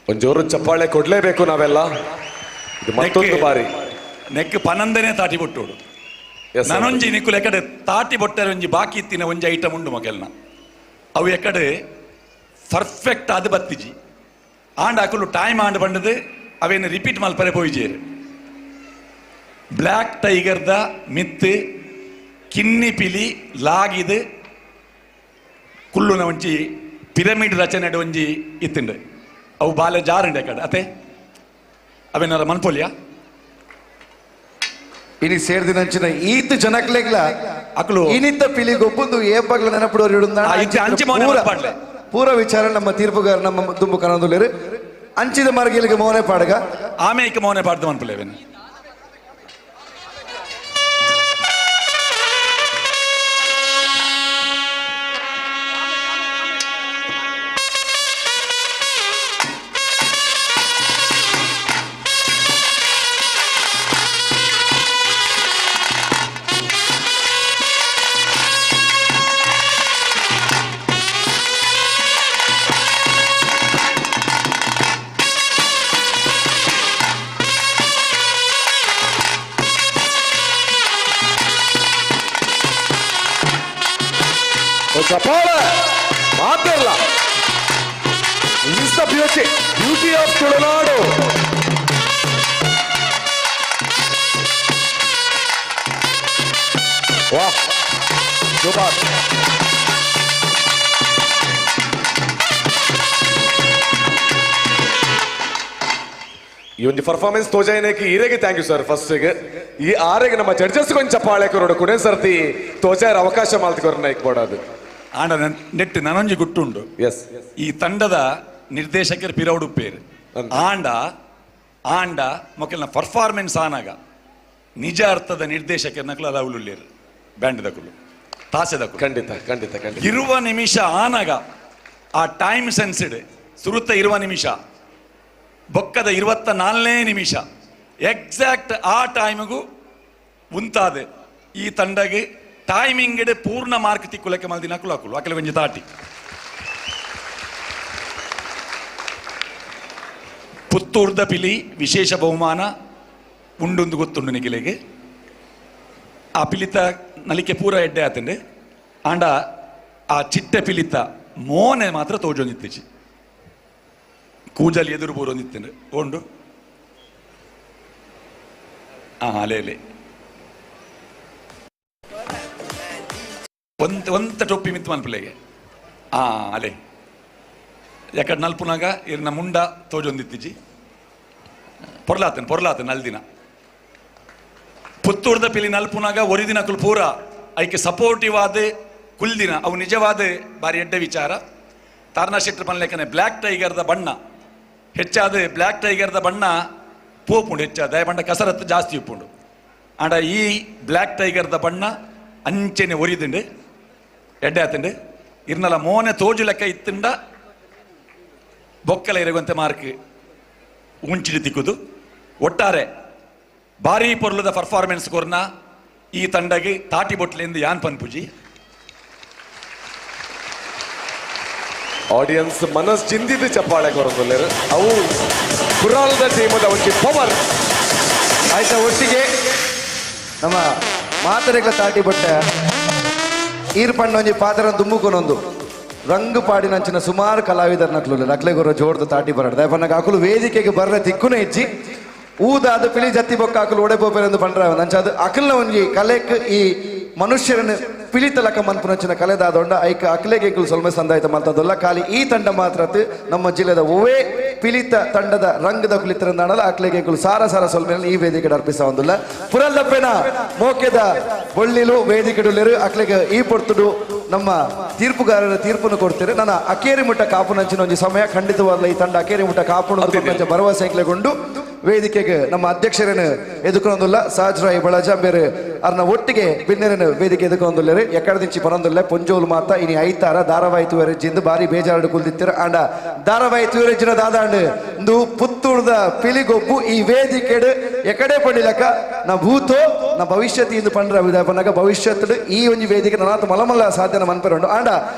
ಒಂಜೋರು ಚಪ್ಪಾಳೆ ಕೊಡ್ಲೇಬೇಕು ನಾವೆಲ್ಲ ಇದು ಮತ್ತೊಂದು ಬಾರಿ ನೆಕ್ ಪನಂದನೆ ತಾಟಿ ಬೊಟ್ಟೋಡು ನನೊಂಜಿ ನಿಕ್ಕುಲು ಎಕಡೆ ತಾಟಿ ಬೊಟ್ಟರೆ ಒಂಜಿ ಬಾಕಿ ಇತ್ತಿನ ಒಂಜಿ ಐಟಮ್ ಉಂಡು ಮಗೆಲ್ನ ಅವು ಎಕಡೆ ಪರ್ಫೆಕ್ಟ್ ಅದು ಬತ್ತಿಜಿ ಆಂಡ್ ಅಕುಲು ಟೈಮ್ ಆಂಡ್ ಬಂಡದು ಅವೇನು ರಿಪೀಟ್ ಮಲ್ಪರೆ ಪೋಯಿಜೇರು ಬ್ಲ್ಯಾಕ್ ಟೈಗರ್ದ ಮಿತ್ತು ಕಿನ್ನಿ ಪಿಲಿ ಲಾಗಿದು ಕುಲ್ಲುನ ಒಂಜಿ ಪಿರಮಿಡ್ ರಚನೆ ಒಂಜಿ ಇತ್ತುಂಡು ಅವು ಬಾಲೆ ಜಾರುಂಡೆ ಕಡೆ ಅತೆ ಅವೇನಾರ ಮನ್ಪೊಲಿಯಾ ಇನಿ ಸೇರ್ದಿನಂಚಿನ ಈತ್ ಜನಕ್ಲೆಗ್ಲ ಅಕ್ಲು ಇನಿತ್ತ ಪಿಲಿ ಗೊಬ್ಬುಂದು ಏಪಗ್ಲ ನೆನಪುಡೋರು ಪೂರ ವಿಚಾರ ನಮ್ಮ ತೀರ್ಪುಗಾರ ನಮ್ಮ ದುಂಬು ಕನಂದುಲೇರು ಅಂಚಿದ ಮಾರ್ಗಿಲಿಗೆ ಮೌನೆ ಪಾಡಗ ಆಮೇಲೆ ಮೌನೆ ಪಾಡ್ದು ಮನ್ಪುಲೇವೇನು ಚಪ್ಪಾಳೆ ಮಾತಿರಲ್ಲ is the beauty of Tulunadu ವಾ ಸೂಪರ್ ಈ ಒಂದು ಪರ್ಫಾರ್ಮೆನ್ಸ್ ತೋಜಾಯನಕ್ಕೆ ಈರೆಗೆ ಥ್ಯಾಂಕ್ ಯು ಸರ್ ಫಸ್ಟ್ಗೆ ಈ ಆರೆಗೆ ನಮ್ಮ ಜಡ್ಜಸ್ ಕೊಂಚ ಚಪ್ಪಾಳೆ ಕೊರೋಡು ಕುಡೆ ಸರ್ತಿ ತೋಜಾಯರ ಅವಕಾಶ ಮಾಲ್ತಿಕೊರ ನಾಯ್ಕ ಬೋಡಾದು ಆಂಡ ನೆಟ್ಟು ನನಂಜಿ ಗುಟ್ಟುಂಡು ಎಸ್ ಈ ತಂಡದ ನಿರ್ದೇಶಕರು ಪಿರೌಡು ಪೇರು ಆಂಡ ಆಂಡ ಮೊಕ್ಕಲ್ನ ಪರ್ಫಾರ್ಮೆನ್ಸ್ ಆನಾಗ ನಿಜ ಅರ್ಥದ ನಿರ್ದೇಶಕರನ್ನ ಅವಳುಳ್ಳೇರು ಬ್ಯಾಂಡ್ದಕ್ಕಲು ತಾಸೆದಕ್ಕಲು ಖಂಡಿತ ಖಂಡಿತ ಖಂಡಿತ ಇರುವ ನಿಮಿಷ ಆನಾಗ ಆ ಟೈಮ್ ಸೆನ್ಸಿಡ್ ಸುರುತ್ತ ಇರುವ ನಿಮಿಷ ಬೊಕ್ಕದ 24ನೇ ನಿಮಿಷ ಎಕ್ಸಾಕ್ಟ್ ಆ ಟೈಮಿಗೂ ಉಂತಾದೆ ಈ ತಂಡಗೆ ಟೈಮಿಂಗ್ ಪೂರ್ಣ ಮಾರ್ಕ್ ತಿಕ್ಕುಲಕ್ಕೆ ಮಲ್ದಿನ ಕುಲಾಕುಲು ಅಕಲೆ ಒಂಜಿ ತಾಟಿ ಪುತ್ತೂರ್ದ ಪಿಲಿ ವಿಶೇಷ ಬಹುಮಾನ ಉಂಡೊಂದು ಗೊತ್ತುಂಡು ನಿಖಿಲೆಗೆ ಆ ಪಿಲಿತ ನಲಿಕೆ ಪೂರ ಎಡ್ಡೆ ಆತಂಡೆ ಆಂಡ ಆ ಚಿಟ್ಟೆ ಪಿಲಿತ ಮೋನೆ ಮಾತ್ರ ತೋಜೊಂದಿತ್ತಿಜಿ ಕೂಜಲಿ ಎದುರು ಬೂರೊಂದಿತ್ತೇನೆ ಓಂಡು ಅಲೆ ಒಂತ ಟೊಪ್ಪಿ ಮಿತ್ ಮನ್ಪಿಲೆಗೆ ಅಲೆ ಯಾಕಡೆ ನಲ್ಪುನಾಗ ಇರ್ನ ಮುಂಡ ತೋಜೊಂದಿತ್ತಿಜಿ ಪೊರ್ಲಾತನ್ ಅಲ್ದಿನ ಪುತ್ತೂರ್ದ ಪಿಲಿ ನಲ್ಪುನಾಗ ಒರಿದಿನ ಕುಲ್ ಪೂರ ಐಕೆ ಸಪೋರ್ಟಿವ್ ಆದ ಕುಲ್ದಿನ ಅವು ನಿಜವಾದ ಬಾರಿ ಎಡ್ಡೆ ವಿಚಾರ ತಾರಣ ಶೆಟ್ರ್ ಪನ್ಲೆಕ್ಕನೆ ಬ್ಲ್ಯಾಕ್ ಟೈಗರ್ದ ಬಣ್ಣ ಹೆಚ್ಚಾದ ಬ್ಲ್ಯಾಕ್ ಟೈಗರ್ದ ಬಣ್ಣ ಪೋಪುಂಡು ಹೆಚ್ಚಾದ ಬಣ್ಣ ಕಸರತ್ತು ಜಾಸ್ತಿ ಉಪ್ಪುಂಡು ಆಂಡ ಈ ಬ್ಲ್ಯಾಕ್ ಟೈಗರ್ದ ಬಣ್ಣ ಅಂಚೆನೆ ಒರಿದುಂಡು ಎಡ್ಡೆ ಆತಂಡು ಇರ್ನಲ ಮೋನೆ ತೋಜು ಲೆಕ್ಕ ಇತ್ತುಂಡ ಬೊಕ್ಕಲ ಇರಗುವಂತೆ ಮಾರ್ಕ್ ಉಂಚಿಡಿ ತಿಕ್ಕುದು ಒಟ್ಟಾರೆ ಭಾರಿ ಪೊರ್ಲದ ಪರ್ಫಾರ್ಮೆನ್ಸ್ ಕೊರ್ನ ಈ ತಂಡಗೆ ತಾಟಿ ಬೊಟ್ಲೆಂದು ಯಾನ್ ಪನ್ಪುಜಿ ಆಡಿಯನ್ಸ್ ಮನಸ್ ಚಿಂದಿದ್ದು ಚಪ್ಪಾಳೆ ಕೊರೊಂದುಲ್ಲೇರು ಅವು ಕುರಾಲ್ದ ಟೀಮದ ಒಂಜಿ ಪವರ್ ಆಯ್ತಾ ಒಟ್ಟಿಗೆ ನಮ್ಮ ಮಾತರೆಗಳ ತಾಟಿ ಬೊಟ್ಟೆ ಈರ್ಪಣ್ಣ ಒಂಜಿ ಪಾತ್ರ ದುಂಬುಕೊನೊಂದು ರಂಗು ಪಾಡಿನಂಚಿನ ಸುಮಾರು ಕಲಾವಿದರ ನಕ್ಲು ನಕ್ಲೆಗೊರ ಜೋಡ್ದು ತಾಟಿ ಬರಡ್ದ ಪನ್ನಗ ಅಕುಲು ವೇದಿಕೆಗೆ ಬರ್ರ ತಿಕ್ಕುನೆ ಇಜ್ಜಿ ಊದಾದ ಪಿಳಿ ಜತ್ತಿ ಬೊಕ್ಕ ಅಕುಲು ಒಡೆ ಪೋಪೆರೆಂದು ಪಂಡ್ರ ನಂಚಾದ ಅಕಲ್ನ ಒಂಜಿ ಕಲೆಕ್ ಈ ಮನುಷ್ಯರನ್ನ ಪಿಳಿತಲಕ ಮನ್ಪುನಂಚಿನ ಕಲೆದಾದೊಂಡ ಐಕ ಅಕ್ಲೆಗೆ ಸೊಲ್ಮೆ ಸಂದಾಯಿತ ಮಾಡ್ತದಲ್ಲ ಖಾಲಿ ಈ ತಂಡ ಮಾತ್ರ ನಮ್ಮ ಜಿಲ್ಲೆದ ಒವೇ ಪಿಲಿತ ತಂಡದ ರಂಗದ ಕುಳಿತರಂದಾಣಲ್ಲ ಅಕ್ಲೆಗೆ ಸಾರ ಸಾರ ಸೊಲ್ಮೆಯಲ್ಲಿ ಈ ವೇದಿಕೆ ಅರ್ಪಿಸ ಒಂದಿಲ್ಲ ಪುರಲ್ಲಪ್ಪೆನ ಮೋಕೆದ ಬೊಳ್ಳಿಲು ವೇದಿಕೆಡುಲ್ಲೇರು ಅಕ್ಲೆಗೆ ಈ ಪೊರ್ತುಡು ನಮ್ಮ ತೀರ್ಪುಗಾರರ ತೀರ್ಪನ್ನು ಕೊಡ್ತಾರೆ ನನ್ನ ಅಕೇರಿ ಮುಟ್ಟ ಕಾಪುನಂಚಿನ ಒಂದು ಸಮಯ ಖಂಡಿತವಾಗಲ್ಲ ಈ ತಂಡ ಅಕೇರಿ ಮುಟ್ಟ ಕಾಪುನ ಭರವಸೆಗೊಂಡು ವೇದಿಕೆಗೆ ನಮ್ಮ ಅಧ್ಯಕ್ಷರನ್ನು ಎದುಕೊಂದಿಲ್ಲ ಸಾಜ್ರಾಯಿ ಬಳಜಾಂಬೇರು ಅವ್ರನ್ನ ಒಟ್ಟಿಗೆ ಬಿನ್ನೆರನ್ನು ವೇದಿಕೆ ಎದುಕೊಂದಿಲ್ಲರು ಎಕ್ಕಡದಿಂಚಿ ಪರೊಂದಿಲ್ಲ ಪೊಂಜೋಲು ಮಾತ ಇನಿ ಐತಾರ ಧಾರಾವಾಹಿ ತೂವರೆಜ್ಜಿಂದು ಬಾರಿ ಬೇಜಾರು ಕುಲ್ದಿತ್ತರ ಆಂಡ ಧಾರಾವಾಹಿ ತೂವರೆಜ್ಜಿನ ದಾದಾಂಡು ಇಂದು ಪುತ್ತೂರ್ದ ಪಿಲಿಗೊಬ್ಬು ಈ ವೇದಿಕೆ ಎಕಡೆ ಪಡಿಲಕ ನಾ ಭೂತೋ ನಾ ಭವಿಷ್ಯತ್ ಇಂದು ಪಂಡ್ರ ವಿಧಾಪನಾಗ ಭವಿಷ್ಯತ್ ಈ ಒಂದು ವೇದಿಕೆ ನಾನಾತ ಮಲಮಲ್ಲ ಸಾಧ್ಯನ ಮನ್ಪರುಂಡು ಆಂಡ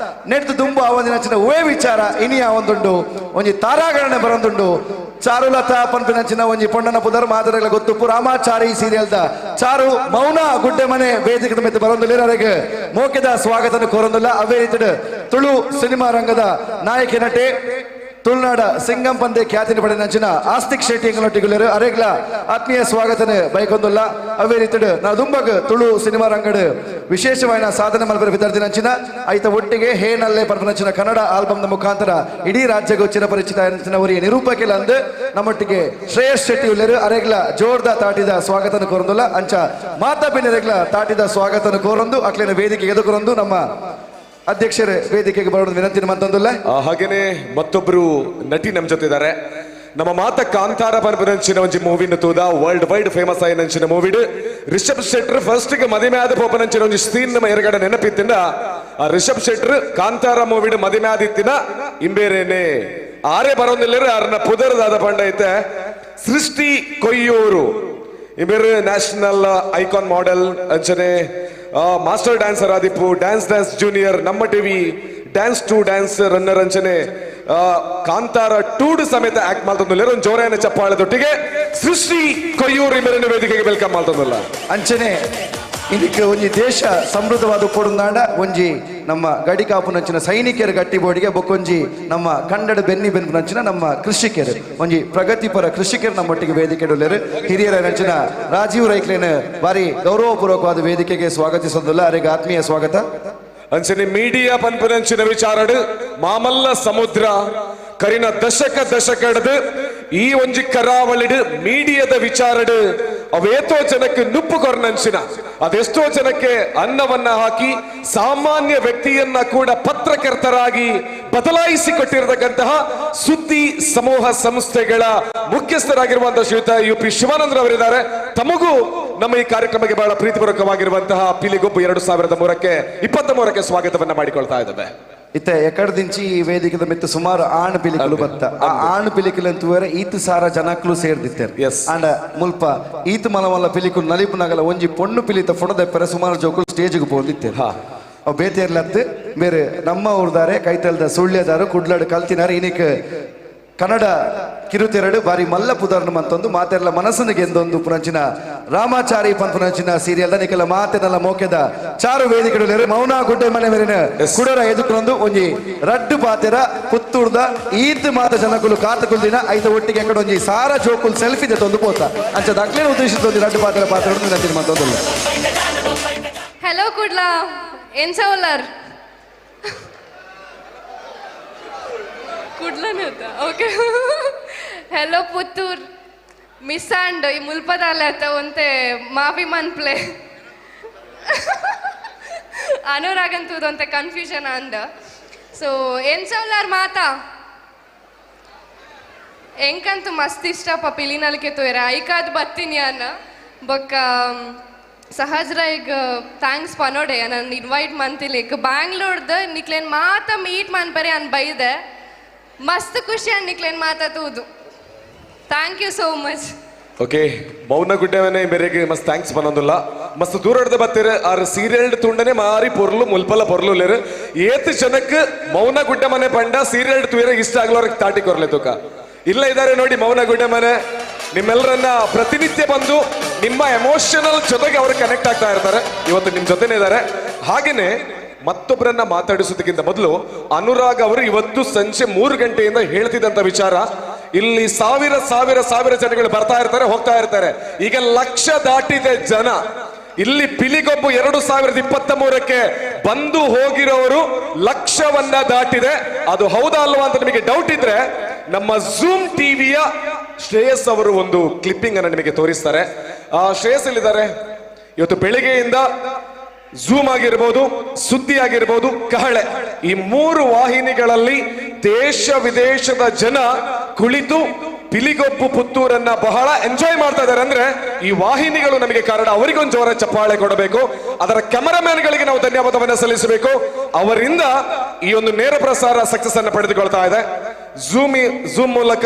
ನೆಟ್ಟು ದುಂಬು ಆ ಒಂದು ನಚ್ಚಿನ ಒವೇ ವಿಚಾರ ಇನಿ ಆ ಒಂದುಂಡು ಒಂಜಿ ತಾರಾಗಣನೆ ಬರೊಂದುಂಡು ಚಾರುಲತಾ ಪನ್ಪಿನಂಚಿನ ಒಂಜಿ ಪೊಣ್ಣನ ಪುದರ್ ಮಾದರಿಗಳ ಗೊತ್ತುಪ್ಪು ರಾಮಾಚಾರಿ ಸೀರಿಯಲ್ದ ಚಾರು ಮೌನ ಗುಡ್ಡೆ ಮನೆ ವೇದಿಕೆ ಮೆತ್ತು ಬರೊಂದುಲ್ಲೇರವರೆಗೆ ಮೋಕೆದ ಸ್ವಾಗತನ ಕೋರೊಂದಿಲ್ಲ ಅವೇ ರೀತಿ ತುಳು ಸಿನಿಮಾ ರಂಗದ ನಾಯಕಿ ನಟೆ ತುಳುನಾಡ ಸಿಂಗಂ ಪಂದೆ ಖ್ಯಾತಿನ ಪಡೆನಂಚಿನ ಆಸ್ತಿಕ್ ಶೆಟ್ಟಿ ಎಂಗಳೊಟ್ಟಿಗುಳ್ಳರು ಅರೆಗ್ಲ ಆತ್ಮೀಯ ಸ್ವಾಗತನ ಬೈಕೊಂದುಲ್ಲ ಅವೇ ರೀತಿ ನಾ ದುಂಬಗ್ ತುಳು ಸಿನಿಮಾ ರಂಗಡ್ ವಿಶೇಷವಾದ ಸಾಧನೆ ಮಲ್ಪರ ವಿದ್ಯಾರ್ಥಿನಂಚಿನ ಐತ ಒಟ್ಟಿಗೆ ಹೇನಲ್ಲೇ ಪರ್ಪನಂಚಿನ ಕನ್ನಡ ಆಲ್ಬಮ್ನ ಮುಖಾಂತರ ಇಡೀ ರಾಜ್ಯಗೂ ಚಿರಪರಿಚಿತ ಅವರಿಗೆ ನಿರೂಪಕಿಲ್ಲ ಅಂದು ನಮ್ಮೊಟ್ಟಿಗೆ ಶ್ರೇಯಸ್ ಶೆಟ್ಟಿ ಉಳ್ಳರು ಅರೆಗ್ಲ ಜೋರ್ದ ತಾಟಿದ ಸ್ವಾಗತನ ಕೋರೊಂದುಲ್ಲ ಅಂಚ ಮಾತಾಪಿನರೆಗ್ಲ ತಾಟಿದ ಸ್ವಾಗತನ ಕೋರೊಂದು ಅಕ್ಲಿನ ವೇದಿಕೆಗೆ ಎದುಕೊರೊಂದು ನಮ್ಮ ಅಧ್ಯಕ್ಷರ ವೇದಿಕೆಗೆ ಬರೋದು ವಿನಂತಿ ಮಂತೊಂದಿಲ್ಲ ಹಾಗೇನೆ ಮತ್ತೊಬ್ರು ನಟಿ ನಮ್ ಜೊತೆ ಇದ್ದಾರೆ ನಮ್ಮ ಮಾತ ಕಾಂತಾರ ಪನ್ಪನಂಚಿನ ಒಂಜಿ ಮೂವಿನ ತೂದ ವರ್ಲ್ಡ್ ವೈಡ್ ಫೇಮಸ್ ಆಯ್ನಂಚಿನ ಮೂವಿಡ್ ರಿಷಬ್ ಶೆಟ್ರ್ ಫಸ್ಟ್ ಗೆ ಮದಿಮೆ ಆದ ಪೋಪನಂಚಿನ ಒಂಜಿ ಸೀನ್ ನಮ್ಮ ಎರಗಡೆ ನೆನಪಿತ್ತಿನ ಆ ರಿಷಬ್ ಶೆಟ್ರ್ ಕಾಂತಾರ ಮೂವಿಡ್ ಮದಿಮೆ ಆದಿತ್ತಿನ ಇಂಬೇರೇನೆ ಆರೇ ಬರೋದಿಲ್ಲರು ಆರನ ಪುದರದಾದ ಪಂಡ ಐತೆ ಸೃಷ್ಟಿ ಕೊಯ್ಯೂರು ಇಂಬೇರು ನ್ಯಾಷನಲ್ ಐಕಾನ್ ಮಾಡೆಲ್ ಅಂಚನೆ ಮಾಸ್ಟರ್ ಡ್ಯಾನ್ಸರ್ ಆದಿಪ್ಪು ಡ್ಯಾನ್ಸ್ ಜೂನಿಯರ್ ನಮ್ಮ TV dance to dance runner ಅಂಚನೆ ಕಾಂತಾರ ಟೂಡ್ ಸಮೇತ ಆಕ್ಟ್ ಮಾಡ್ತಂದಿಲ್ಲ ಒಂದು ಜೋರಾಯನ ಚಪ್ಪಾಳದೊಟ್ಟಿಗೆ ಸೃಷ್ಟಿ ಕೊಯ್ಯೂರು ಮೇಲಿನ ವೇದಿಕೆಗೆ ವೆಲ್ಕಮ್ ಮಾಡ್ತಂದಿಲ್ಲ ಅಂಚನೆ ಇದಕ್ಕೆ ಒಂಜಿ ದೇಶ ಸಮೃದ್ಧವಾದ ಕೊಡುಂದಾಂಡ ಒಂಜಿ ನಮ್ಮ ಗಡಿ ಕಾಪುನಂಚಿನ ಸೈನಿಕರ ಗಟ್ಟಿ ಬೋರ್ಡಿಗೆ ಬೊಕ್ಕೊಂಜಿ ನಮ್ಮ ಕನ್ನಡ ಬೆನ್ನಿ ಬೆನ್ಪುನಂಚಿನ ನಮ್ಮ ಕೃಷಿಕರು ಒಂಜಿ ಪ್ರಗತಿಪರ ಕೃಷಿಕರು ನಮ್ಮೊಟ್ಟಿಗೆ ವೇದಿಕೆ ಹಿರಿಯರ ನಂಚಿನ ರಾಜೀವ್ ರೈಕ್ಲೇನ ಬಾರಿ ಗೌರವಪೂರ್ವಕವಾದ ವೇದಿಕೆಗೆ ಸ್ವಾಗತಿಸೋದಿಲ್ಲ ಅವರಿಗೆ ಆತ್ಮೀಯ ಸ್ವಾಗತ ಅಂಚನೆ ಮೀಡಿಯಾ ಪನ್ಪುನಂಚಿನ ವಿಚಾರಡು ಮಾಮಲ್ಲ ಸಮುದ್ರ ಕರಿನ ದಶಕ ಹಿಡಿದು ಈ ಒಂಜಿ ಕರಾವಳಿಡು ಮೀಡಿಯಾದ ವಿಚಾರಡು ಅವೇತೋ ಜನಕ್ಕೆ ನುಪ್ಪು ಕೊರನಂಚಿನ ಅದೆಷ್ಟೋ ಜನಕ್ಕೆ ಅನ್ನವನ್ನ ಹಾಕಿ ಸಾಮಾನ್ಯ ವ್ಯಕ್ತಿಯನ್ನ ಕೂಡ ಪತ್ರಕರ್ತರಾಗಿ ಬದಲಾಯಿಸಿಕೊಟ್ಟಿರತಕ್ಕಂತಹ ಸುದ್ದಿ ಸಮೂಹ ಸಂಸ್ಥೆಗಳ ಮುಖ್ಯಸ್ಥರಾಗಿರುವಂತಹ ಶ್ರೀಯುತ UP ಶಿವಾನಂದ್ರವರಿದ್ದಾರೆ. ತಮಗೂ ನಮ್ಮ ಈ ಕಾರ್ಯಕ್ರಮಕ್ಕೆ ಬಹಳ ಪ್ರೀತಿಪೂರ್ವಕವಾಗಿರುವಂತಹ ಪಿಲಿಗೊಬ್ಬು 2023ಕ್ಕೆ ಸ್ವಾಗತವನ್ನ ಮಾಡಿಕೊಳ್ತಾ ಇದ್ದೇವೆ. ಇತ್ತೆ ಎಕಡ್ದಿಂಚಿ ಈ ವೇದಿಕೆದ ಮಿತ್ತು ಸುಮಾರು ಆಣ್ ಪಿಲಿಕಲು ಬತ್ತ ಆ ಆಣ್ ಪಿಲಿಕಲು ಅಂತುವರೆ ಈತು ಸಾರ ಜನಕ್ಕಲು ಸೇರ್ದಿತ್ತೇರು ಅಂಡ ಮುಲ್ಪ ಈತು ಮಲಮಲ್ಲ ಪಿಲಿಕಲು ನಲಿಪು ನಗಲ ಒಂಜಿ ಪೊಣ್ಣು ಪಿಲಿತ ಫೊಣದೆಪ್ಪರೆ ಸುಮಾರು ಜೋಕುಲು ಸ್ಟೇಜ್ಗೆ ಪೋದಿತ್ತೇರು ಅವು ಬೇತೆರ್ಲತ್ತು ಬೇರೆ ನಮ್ಮ ಊರ್ದಾರೆ ಕೈತಲ್ದ ಸುಳ್ಯದಾರು ಕುಡ್ಲಾಡು ಕಲ್ತಿನಾರು ಇನಿಕ್ ಕನ್ನಡ ಕಿರುತೆರಡು ಬಾರಿ ಮಲ್ಲ ಪುದರ್ನ ಮಂತೊಂದು ಮಾತೆಲ್ಲ ಮನಸ್ಸನ್ನು ಗೆಂದೊಂದು ಪುನಂಚಿನ ರಾಮಾಚಾರಿ ಪಂಪುನಂಚಿನ ಸೀರಿಯಲ್ ನಿಕಲ ಮಾತೆನಲ್ಲ ಮೋಕೆದ ಚಾರು ವೇದಿಕೆಗಳು ಮೌನ ಗುಡ್ಡೆ ಮನೆ ಮೇರಿನ ಕುಡರ ಎದುಕೊಂದು ಒಂಜಿ ರಡ್ಡು ಪಾತೆರ ಪುತ್ತೂರ್ದ ಈತ್ ಮಾತ ಜನಕುಲು ಕಾತುಕುಲ್ದಿನ ಐತ ಒಟ್ಟಿಗೆ ಎಕಡೆ ಒಂಜಿ ಸಾರ ಜೋಕುಲ್ ಸೆಲ್ಫಿ ದೊಂದು ಪೋತ ಅಂಚ ದಕ್ಲೇನ ಉದ್ದೇಶಿತ ಒಂದು ರಡ್ಡು ಪಾತೆರ ಪಾತ್ರ ನಂತಿನ ಮಂತೊಂದು. ಹಲೋ ಕುಡ್ಲಾ ಏನ್ ಸವಲರ್ कुठलं होतं ओके हॅलो पुत्तूर मिसांड ಈ ಮುಲ್ಪದಾಲೆ ಅಂತ ಒಂತೆ ಮಾವಿ ಮನ್ಪ್ಲೆ ಅನುರಾಗಂತೂದು ಅಂತ ಕನ್ಫ್ಯೂಷನ್ ಅಂದ ಸೊ ಏನ್ ಸವಲಾರ್ ಮಾತಾ ಎಂಕಂತೂ ಮಸ್ತ್ ಇಷ್ಟಪ್ಪ ಪಿಲಿನಲ್ಕೆ ತೋಯ್ರ ಐಕಾದ್ ಬತ್ತೀನಿ ಅನ್ನ ಬೊಕ್ಕ ಸಹಜ್ರಾಯಿಗ ಥ್ಯಾಂಕ್ಸ್ ಪನೋಡೆ ನಾನು ಇನ್ವೈಟ್ ಮಂತಿಲಿಕ್ ಬ್ಯಾಂಗ್ಳೂರ್ದ ನಿಕ್ಲೇನ್ ಮಾತ ಮೀಟ್ ಮನ್ಪರೆ ಅನ್ ಬೈದೆ ಮಸ್ತ್ ಖುಷಿ ಅನ್ನಿಕ್ಲೇನ್ ಮಾತಾತುವುದು thank you so much okay ಮೌನ ಗುಡ್ಡೆವನೇ ಬೇರೆಗೆ ಮಸ್ತ್ ಥ್ಯಾಂಕ್ಸ್ ಪನೊಂದುಲ್ಲ ಮಸ್ತ್ ದೂರ ಹಿಡ್ದು ಬತ್ತೀರ ಆರ್ ಸೀರಿಯಲ್ ತುಂಡನೆ ಮಾರಿ ಪೊರ್ಲು ಮುಲ್ಪಲ ಪೊರ್ಲು ಲೇರು ಏತ್ ಜನಕ್ಕೆ ಮೌನ ಗುಡ್ಡೆ ಮನೆ ಪಂಡ ಸೀರಿಯಲ್ ತೂರ ಇಷ್ಟ ಆಗ್ಲವ್ರಿಗೆ ತಾಟಿ ಕೊರ್ಲೆ ತೂಕ ಇಲ್ಲ ಇದ್ದಾರೆ ನೋಡಿ ಮೌನ ಗುಡ್ಡೆ ಮನೆ ನಿಮ್ಮೆಲ್ಲರನ್ನ ಪ್ರತಿನಿತ್ಯ ಬಂದು ನಿಮ್ಮ ಎಮೋಷನಲ್ ಜೊತೆಗೆ ಅವರು ಕನೆಕ್ಟ್ ಆಗ್ತಾ ಇರ್ತಾರೆ ಇವತ್ತು ನಿಮ್ ಜೊತೆನೇ ಇದ್ದಾರೆ. ಹಾಗೇನೆ ಮತ್ತೊಬ್ಬರನ್ನ ಮಾತಾಡಿಸೋದಕ್ಕಿಂತ ಮೊದಲು ಅನುರಾಗ್ ಅವರು ಇವತ್ತು ಸಂಜೆ 3 ಗಂಟೆಯಿಂದ ಹೇಳ್ತಿದ್ದಂತ ವಿಚಾರ ಇಲ್ಲಿ ಸಾವಿರ ಜನಗಳು ಬರ್ತಾ ಇರ್ತಾರೆ ಹೋಗ್ತಾ ಇರ್ತಾರೆ. ಈಗ 1,00,000 ದಾಟಿದೆ ಜನ ಇಲ್ಲಿ ಪಿಲಿಗೊಬ್ಬು 2023ಕ್ಕೆ ಬಂದು ಹೋಗಿರೋರು 1,00,000 ದಾಟಿದೆ. ಅದು ಹೌದಾ ಅಲ್ವಾ ಅಂತ ನಿಮಗೆ ಡೌಟ್ ಇದ್ರೆ ನಮ್ಮ ಝೂಮ್ ಟಿವಿಯ ಶ್ರೇಯಸ್ ಅವರು ಒಂದು ಕ್ಲಿಪ್ಪಿಂಗ್ ಅನ್ನು ನಿಮಗೆ ತೋರಿಸ್ತಾರೆ. ಶ್ರೇಯಸ್ ಎಲ್ಲಿದ್ದಾರೆ? ಇವತ್ತು ಬೆಳಿಗ್ಗೆಯಿಂದ ಝೂಮ್ ಆಗಿರ್ಬೋದು, ಸುದ್ದಿ ಆಗಿರ್ಬೋದು, ಕಹಳೆ ಈ 3 ವಾಹಿನಿಗಳಲ್ಲಿ ದೇಶ ವಿದೇಶದ ಜನ ಕುಳಿತು ಪಿಲಿಗೊಬ್ಬು ಪುತ್ತೂರನ್ನ ಬಹಳ ಎಂಜಾಯ್ ಮಾಡ್ತಾ ಇದ್ದಾರೆ. ಅಂದ್ರೆ ಈ ವಾಹಿನಿಗಳು ನಮಗೆ ಕಾರಣ. ಅವರಿಗೊಂದು ಜೋರ ಚಪ್ಪಾಳೆ ಕೊಡಬೇಕು. ಅದರ ಕ್ಯಾಮರಾಮ್ಯಾನ್ ಗಳಿಗೆ ನಾವು ಧನ್ಯವಾದವನ್ನ ಸಲ್ಲಿಸಬೇಕು. ಅವರಿಂದ ಈ ಒಂದು ನೇರ ಪ್ರಸಾರ ಸಕ್ಸಸ್ ಅನ್ನು ಪಡೆದುಕೊಳ್ತಾ ಇದೆ. ಝೂಮ್ ಮೂಲಕ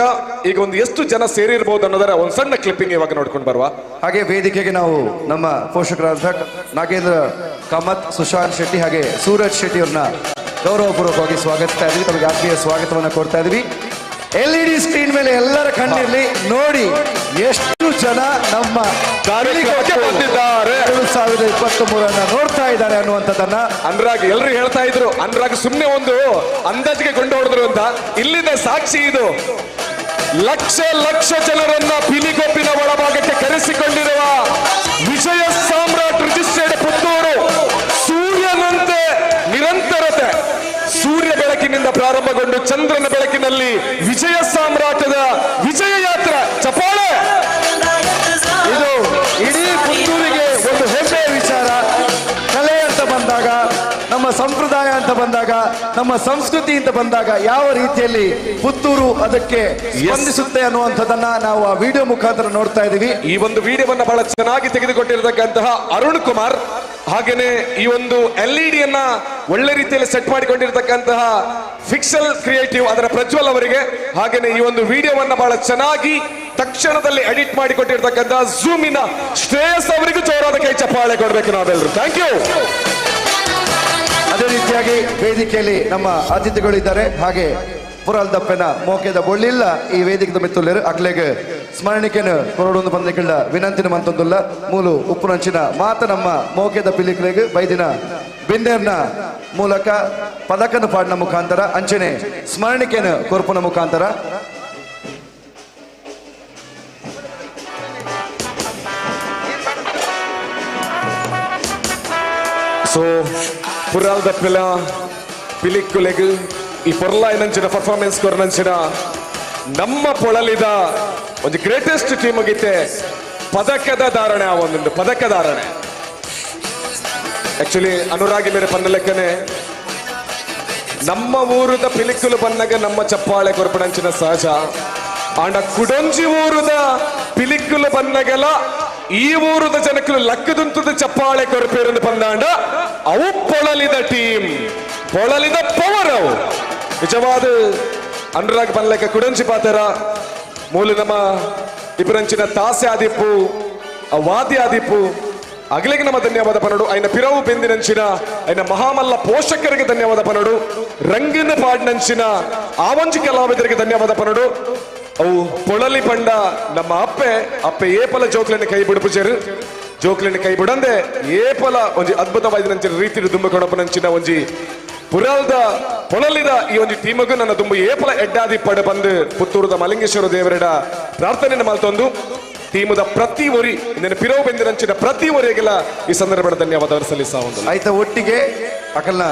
ಈಗ ಒಂದು ಎಷ್ಟು ಜನ ಸೇರಿರಬಹುದು ಅನ್ನೋದರ ಒಂದು ಸಣ್ಣ ಕ್ಲಿಪ್ಪಿಂಗ್ ಇವಾಗ ನೋಡ್ಕೊಂಡು ಬರುವ. ಹಾಗೆ ವೇದಿಕೆಗೆ ನಾವು ನಮ್ಮ ಪೋಷಕರಾದ ನಾಗೇಂದ್ರ ಕಾಮತ್, ಸುಶಾಂತ್ ಶೆಟ್ಟಿ ಹಾಗೆ ಸೂರಜ್ ಶೆಟ್ಟಿ ಅವ್ರನ್ನ ಗೌರವಪೂರ್ವಕವಾಗಿ ಸ್ವಾಗತಿಸ್ತಾ ಇದ್ವಿ. ತಮಗೆ ಆತ್ಮೀಯ ಸ್ವಾಗತವನ್ನ ಕೊಡ್ತಾ ಇದ್ವಿ. LED ಸ್ಕ್ರೀನ್ ಮೇಲೆ ಎಲ್ಲರ ಕಣ್ಣಿರ್ಲಿ ನೋಡಿ ಎಷ್ಟು ಜನ ನಮ್ಮ 2023 ನೋಡ್ತಾ ಇದ್ದಾರೆ ಅನ್ನುವಂಥದ್ದನ್ನ ಅನುರಾಗ್ ಎಲ್ಲರೂ ಹೇಳ್ತಾ ಇದ್ರು. ಅನುರಾಗ್ ಸುಮ್ನೆ ಒಂದು ಅಂದಾಜಿಗೆ ಕೊಂಡು ಹೊಡೆದ್ರು ಅಂತ. ಇಲ್ಲಿದೆ ಸಾಕ್ಷಿ ಇದು. ಲಕ್ಷ ಜನರನ್ನ ಪಿಲಿಗೊಬ್ಬಿನ ಒಳಭಾಗಕ್ಕೆ ಕರೆಸಿಕೊಂಡಿರುವ ವಿಜಯ ಸಾಮ್ರಾಟ್ ರಿಜಿಸ್ಟರ್ಡ್ ಪುತ್ತೂರು ಸೂರ್ಯನಂತೆ ನಿರಂತರತೆ. ಸೂರ್ಯ ಬೆಳಕಿನಿಂದ ಪ್ರಾರಂಭಗೊಂಡು ಚಂದ್ರನ ಬೆಳಕಿನಲ್ಲಿ ವಿಜಯ ಸಾಮ್ರಾಟದ ವಿಜಯ ಯಾತ್ರೆ. ಚಪ್ಪಾಳೆ. ಇದು ಇಡೀ ಪುತ್ತೂರಿಗೆ ಒಂದು ಹೆಮ್ಮೆಯ ವಿಚಾರ. ಕಲೆ ಅಂತ ಬಂದಾಗ, ನಮ್ಮ ಸಂಪ್ರದಾಯ ಅಂತ ಬಂದಾಗ, ನಮ್ಮ ಸಂಸ್ಕೃತಿ ಅಂತ ಬಂದಾಗ ಯಾವ ರೀತಿಯಲ್ಲಿ ಪುತ್ತೂರು ಅದಕ್ಕೆ ಸ್ಪಂದಿಸುತ್ತೆ ಅನ್ನುವಂಥದ್ದನ್ನ ನಾವು ಆ ವಿಡಿಯೋ ಮುಖಾಂತರ ನೋಡ್ತಾ ಇದೀವಿ. ಈ ಒಂದು ವಿಡಿಯೋವನ್ನ ಬಹಳ ಚೆನ್ನಾಗಿ ತೆಗೆದುಕೊಟ್ಟಿರತಕ್ಕಂತಹ ಅರುಣ್ ಕುಮಾರ್, ಹಾಗೇನೆ ಈ ಒಂದು LED ಯನ್ನ ಒಳ್ಳೆ ರೀತಿಯಲ್ಲಿ ಸೆಟ್ ಮಾಡಿಕೊಂಡಿರತಕ್ಕಂತಹ ಫಿಕ್ಸಲ್ ಕ್ರಿಯೇಟಿವ್ ಅದರ ಪ್ರಜ್ವಲ್ ಅವರಿಗೆ, ಹಾಗೇನೆ ಈ ಒಂದು ವಿಡಿಯೋವನ್ನ ಬಹಳ ಚೆನ್ನಾಗಿ ತಕ್ಷಣದಲ್ಲಿ ಎಡಿಟ್ ಮಾಡಿಕೊಟ್ಟಿರ್ತಕ್ಕಂತಹ ಝೂಮಿನ ಶ್ರೇಯಸ್ ಅವರಿಗೂ ಜೋರಾದ ಕೈ ಚಪ್ಪಾಳೆ ಕೊಡಬೇಕು ನಾವೆಲ್ಲರೂ. Thank you. ಅದೇ ರೀತಿಯಾಗಿ ವೇದಿಕೆಯಲ್ಲಿ ನಮ್ಮ ಅತಿಥಿಗಳಿದ್ದಾರೆ. ಹಾಗೆ ಪುರಲ್ದಪ್ಪನ ಮೋಕೆದ ಬೊಳ್ಳಿಲ್ಲ ಈ ವೇದಿಕೆ ಮಿತ್ತುಲ್ಲೇರು ಅಕ್ಲೆಗೆ ಸ್ಮರಣಿಕೆನು ಕೊರಡೊಂದು ಬಂದಿಕ್ಕಿಲ್ಲ ವಿನಂತಿನ ಮಂತೊಂದುಲ್ಲ ಮೂಲು ಉಪ್ಪುನಂಚಿನ ಮಾತ ನಮ್ಮ ಮೋಕೆದ ಪಿಲಿಕ್ಲೆಗೆ ಬೈದಿನ ಬಿಂದೇರ್ನ ಮೂಲಕ ಪದಕನ ಪಾಡಿನ ಮುಖಾಂತರ ಅಂಚನೆ ಸ್ಮರಣಿಕೆನು ಕೊರ್ಪುನ ಮುಖಾಂತರ ಸೊ ಪುರಾಲ್ದಪ್ಪಲ ಪಿಲಿಕ್ಕುಲೆಗ್ ಈ ಪೊರ್ಲಾಯ್ನಂಚಿನ ಪರ್ಫಾರ್ಮೆನ್ಸ್ ಕೊರ್ನಂಚಿನ ನಮ್ಮ ಪೊಳಲಿದ ಒಂದು ಗ್ರೇಟೆಸ್ಟ್ ಟೀಮ್ ಗೀತೆ ಪದಕದ ಧಾರಣೆ ಆ ಒಂದೊಂದು ಪದಕ ಧಾರಣೆ ಆಕ್ಚುಲಿ ಅನುರಾಗಿ ಮೇರೆ ಪನ್ನಲೆಕ್ಕನೆ ನಮ್ಮ ಊರದ ಪಿಲಿಕುಲು ಬನ್ನಗ ನಮ್ಮ ಚಪ್ಪಾಳೆ ಕೊರ್ಪಣಂಚಿನ ಸಹಜ ಆಂಡ ಕುಡೊಂಜಿ ಊರದ ಪಿಲಿಕುಲು ಬನ್ನಗಲ ಈ ಊರದ ಜನಕ್ಕಲು ಲಕ್ಕದುಂತದ ಚಪ್ಪಾಳೆ ಕೊರಪೇರನ್ನು ಪಂದಾಂಡ ಅವು ಪೊಳಲಿದ ಟೀಮ್ ಪೊಳಲಿದ ಪವರ್ ಅವು ನಿಜವಾದ ಅನುರಾಗ್ ಪನ್ಲೆಕ್ಕ ಕುಡಂಚಿ ಪಾತರ ಮೂಲ ನಮ್ಮ ಇಬ್ಬರಂಚಿನ ತಾಸೆ ಆದಿಪ್ಪು ವಾದ್ಯ ಆದಿಪ್ಪು ಅಗಲಿಗೆ ನಮ್ಮ ಧನ್ಯವಾದ ಪನಡು ಐನ ಪಿರವು ಬೆಂದಿನಂಚಿನ ಐನ ಮಹಾಮಲ್ಲ ಪೋಷಕರಿಗೆ ಧನ್ಯವಾದ ಪನಡು ರಂಗಿನ ಪಾಡ್ನಂಚಿನ ಆವಂಜಿ ಕಲಾವಿದರಿಗೆ ಧನ್ಯವಾದ ಪನಡು ಅವು ಪೊಳಲಿ ಪಂಡ ನಮ್ಮ ಅಪ್ಪೆ ಏಪಲ ಜೋಕ್ಲನ್ನು ಕೈ ಬಿಡುಪುಜರು ಜೋಕ್ಲನ್ನು ಕೈ ಬಿಡಂದೆ ಏಪಲ ಒಂಜಿ ಅದ್ಭುತವಾದ ರೀತಿ ದುಂಬಕೊಂಡಪ್ಪನಂಚಿನ ಒಂಜಿ ಪೊಳಲಿದ ಈ ಒಂದು ಟೀಮಗೂ ನನ್ನ ತುಂಬ ಏಪಲ ಎಡ್ಡಾದಿ ಪಡೆ ಬಂದು ಪುತ್ತೂರದ ಮಲಿಂಗೇಶ್ವರ ದೇವರಡ ಪ್ರಾರ್ಥನೆ ಮಲ್ತೊಂದು ಟೀಮದ ಪ್ರತಿ ಒರಿ ಇಂದಿನ ಪಿರವು ಬೆಂದಿರಂಚಿನ ಪ್ರತಿ ಒರಿಗೆಲ್ಲ ಈ ಸಂದರ್ಭದ ಧನ್ಯವಾದ ಸಲ್ಲಿಸ ಒಂದು ಆಯ್ತ ಒಟ್ಟಿಗೆ ಅಕಲ್ನ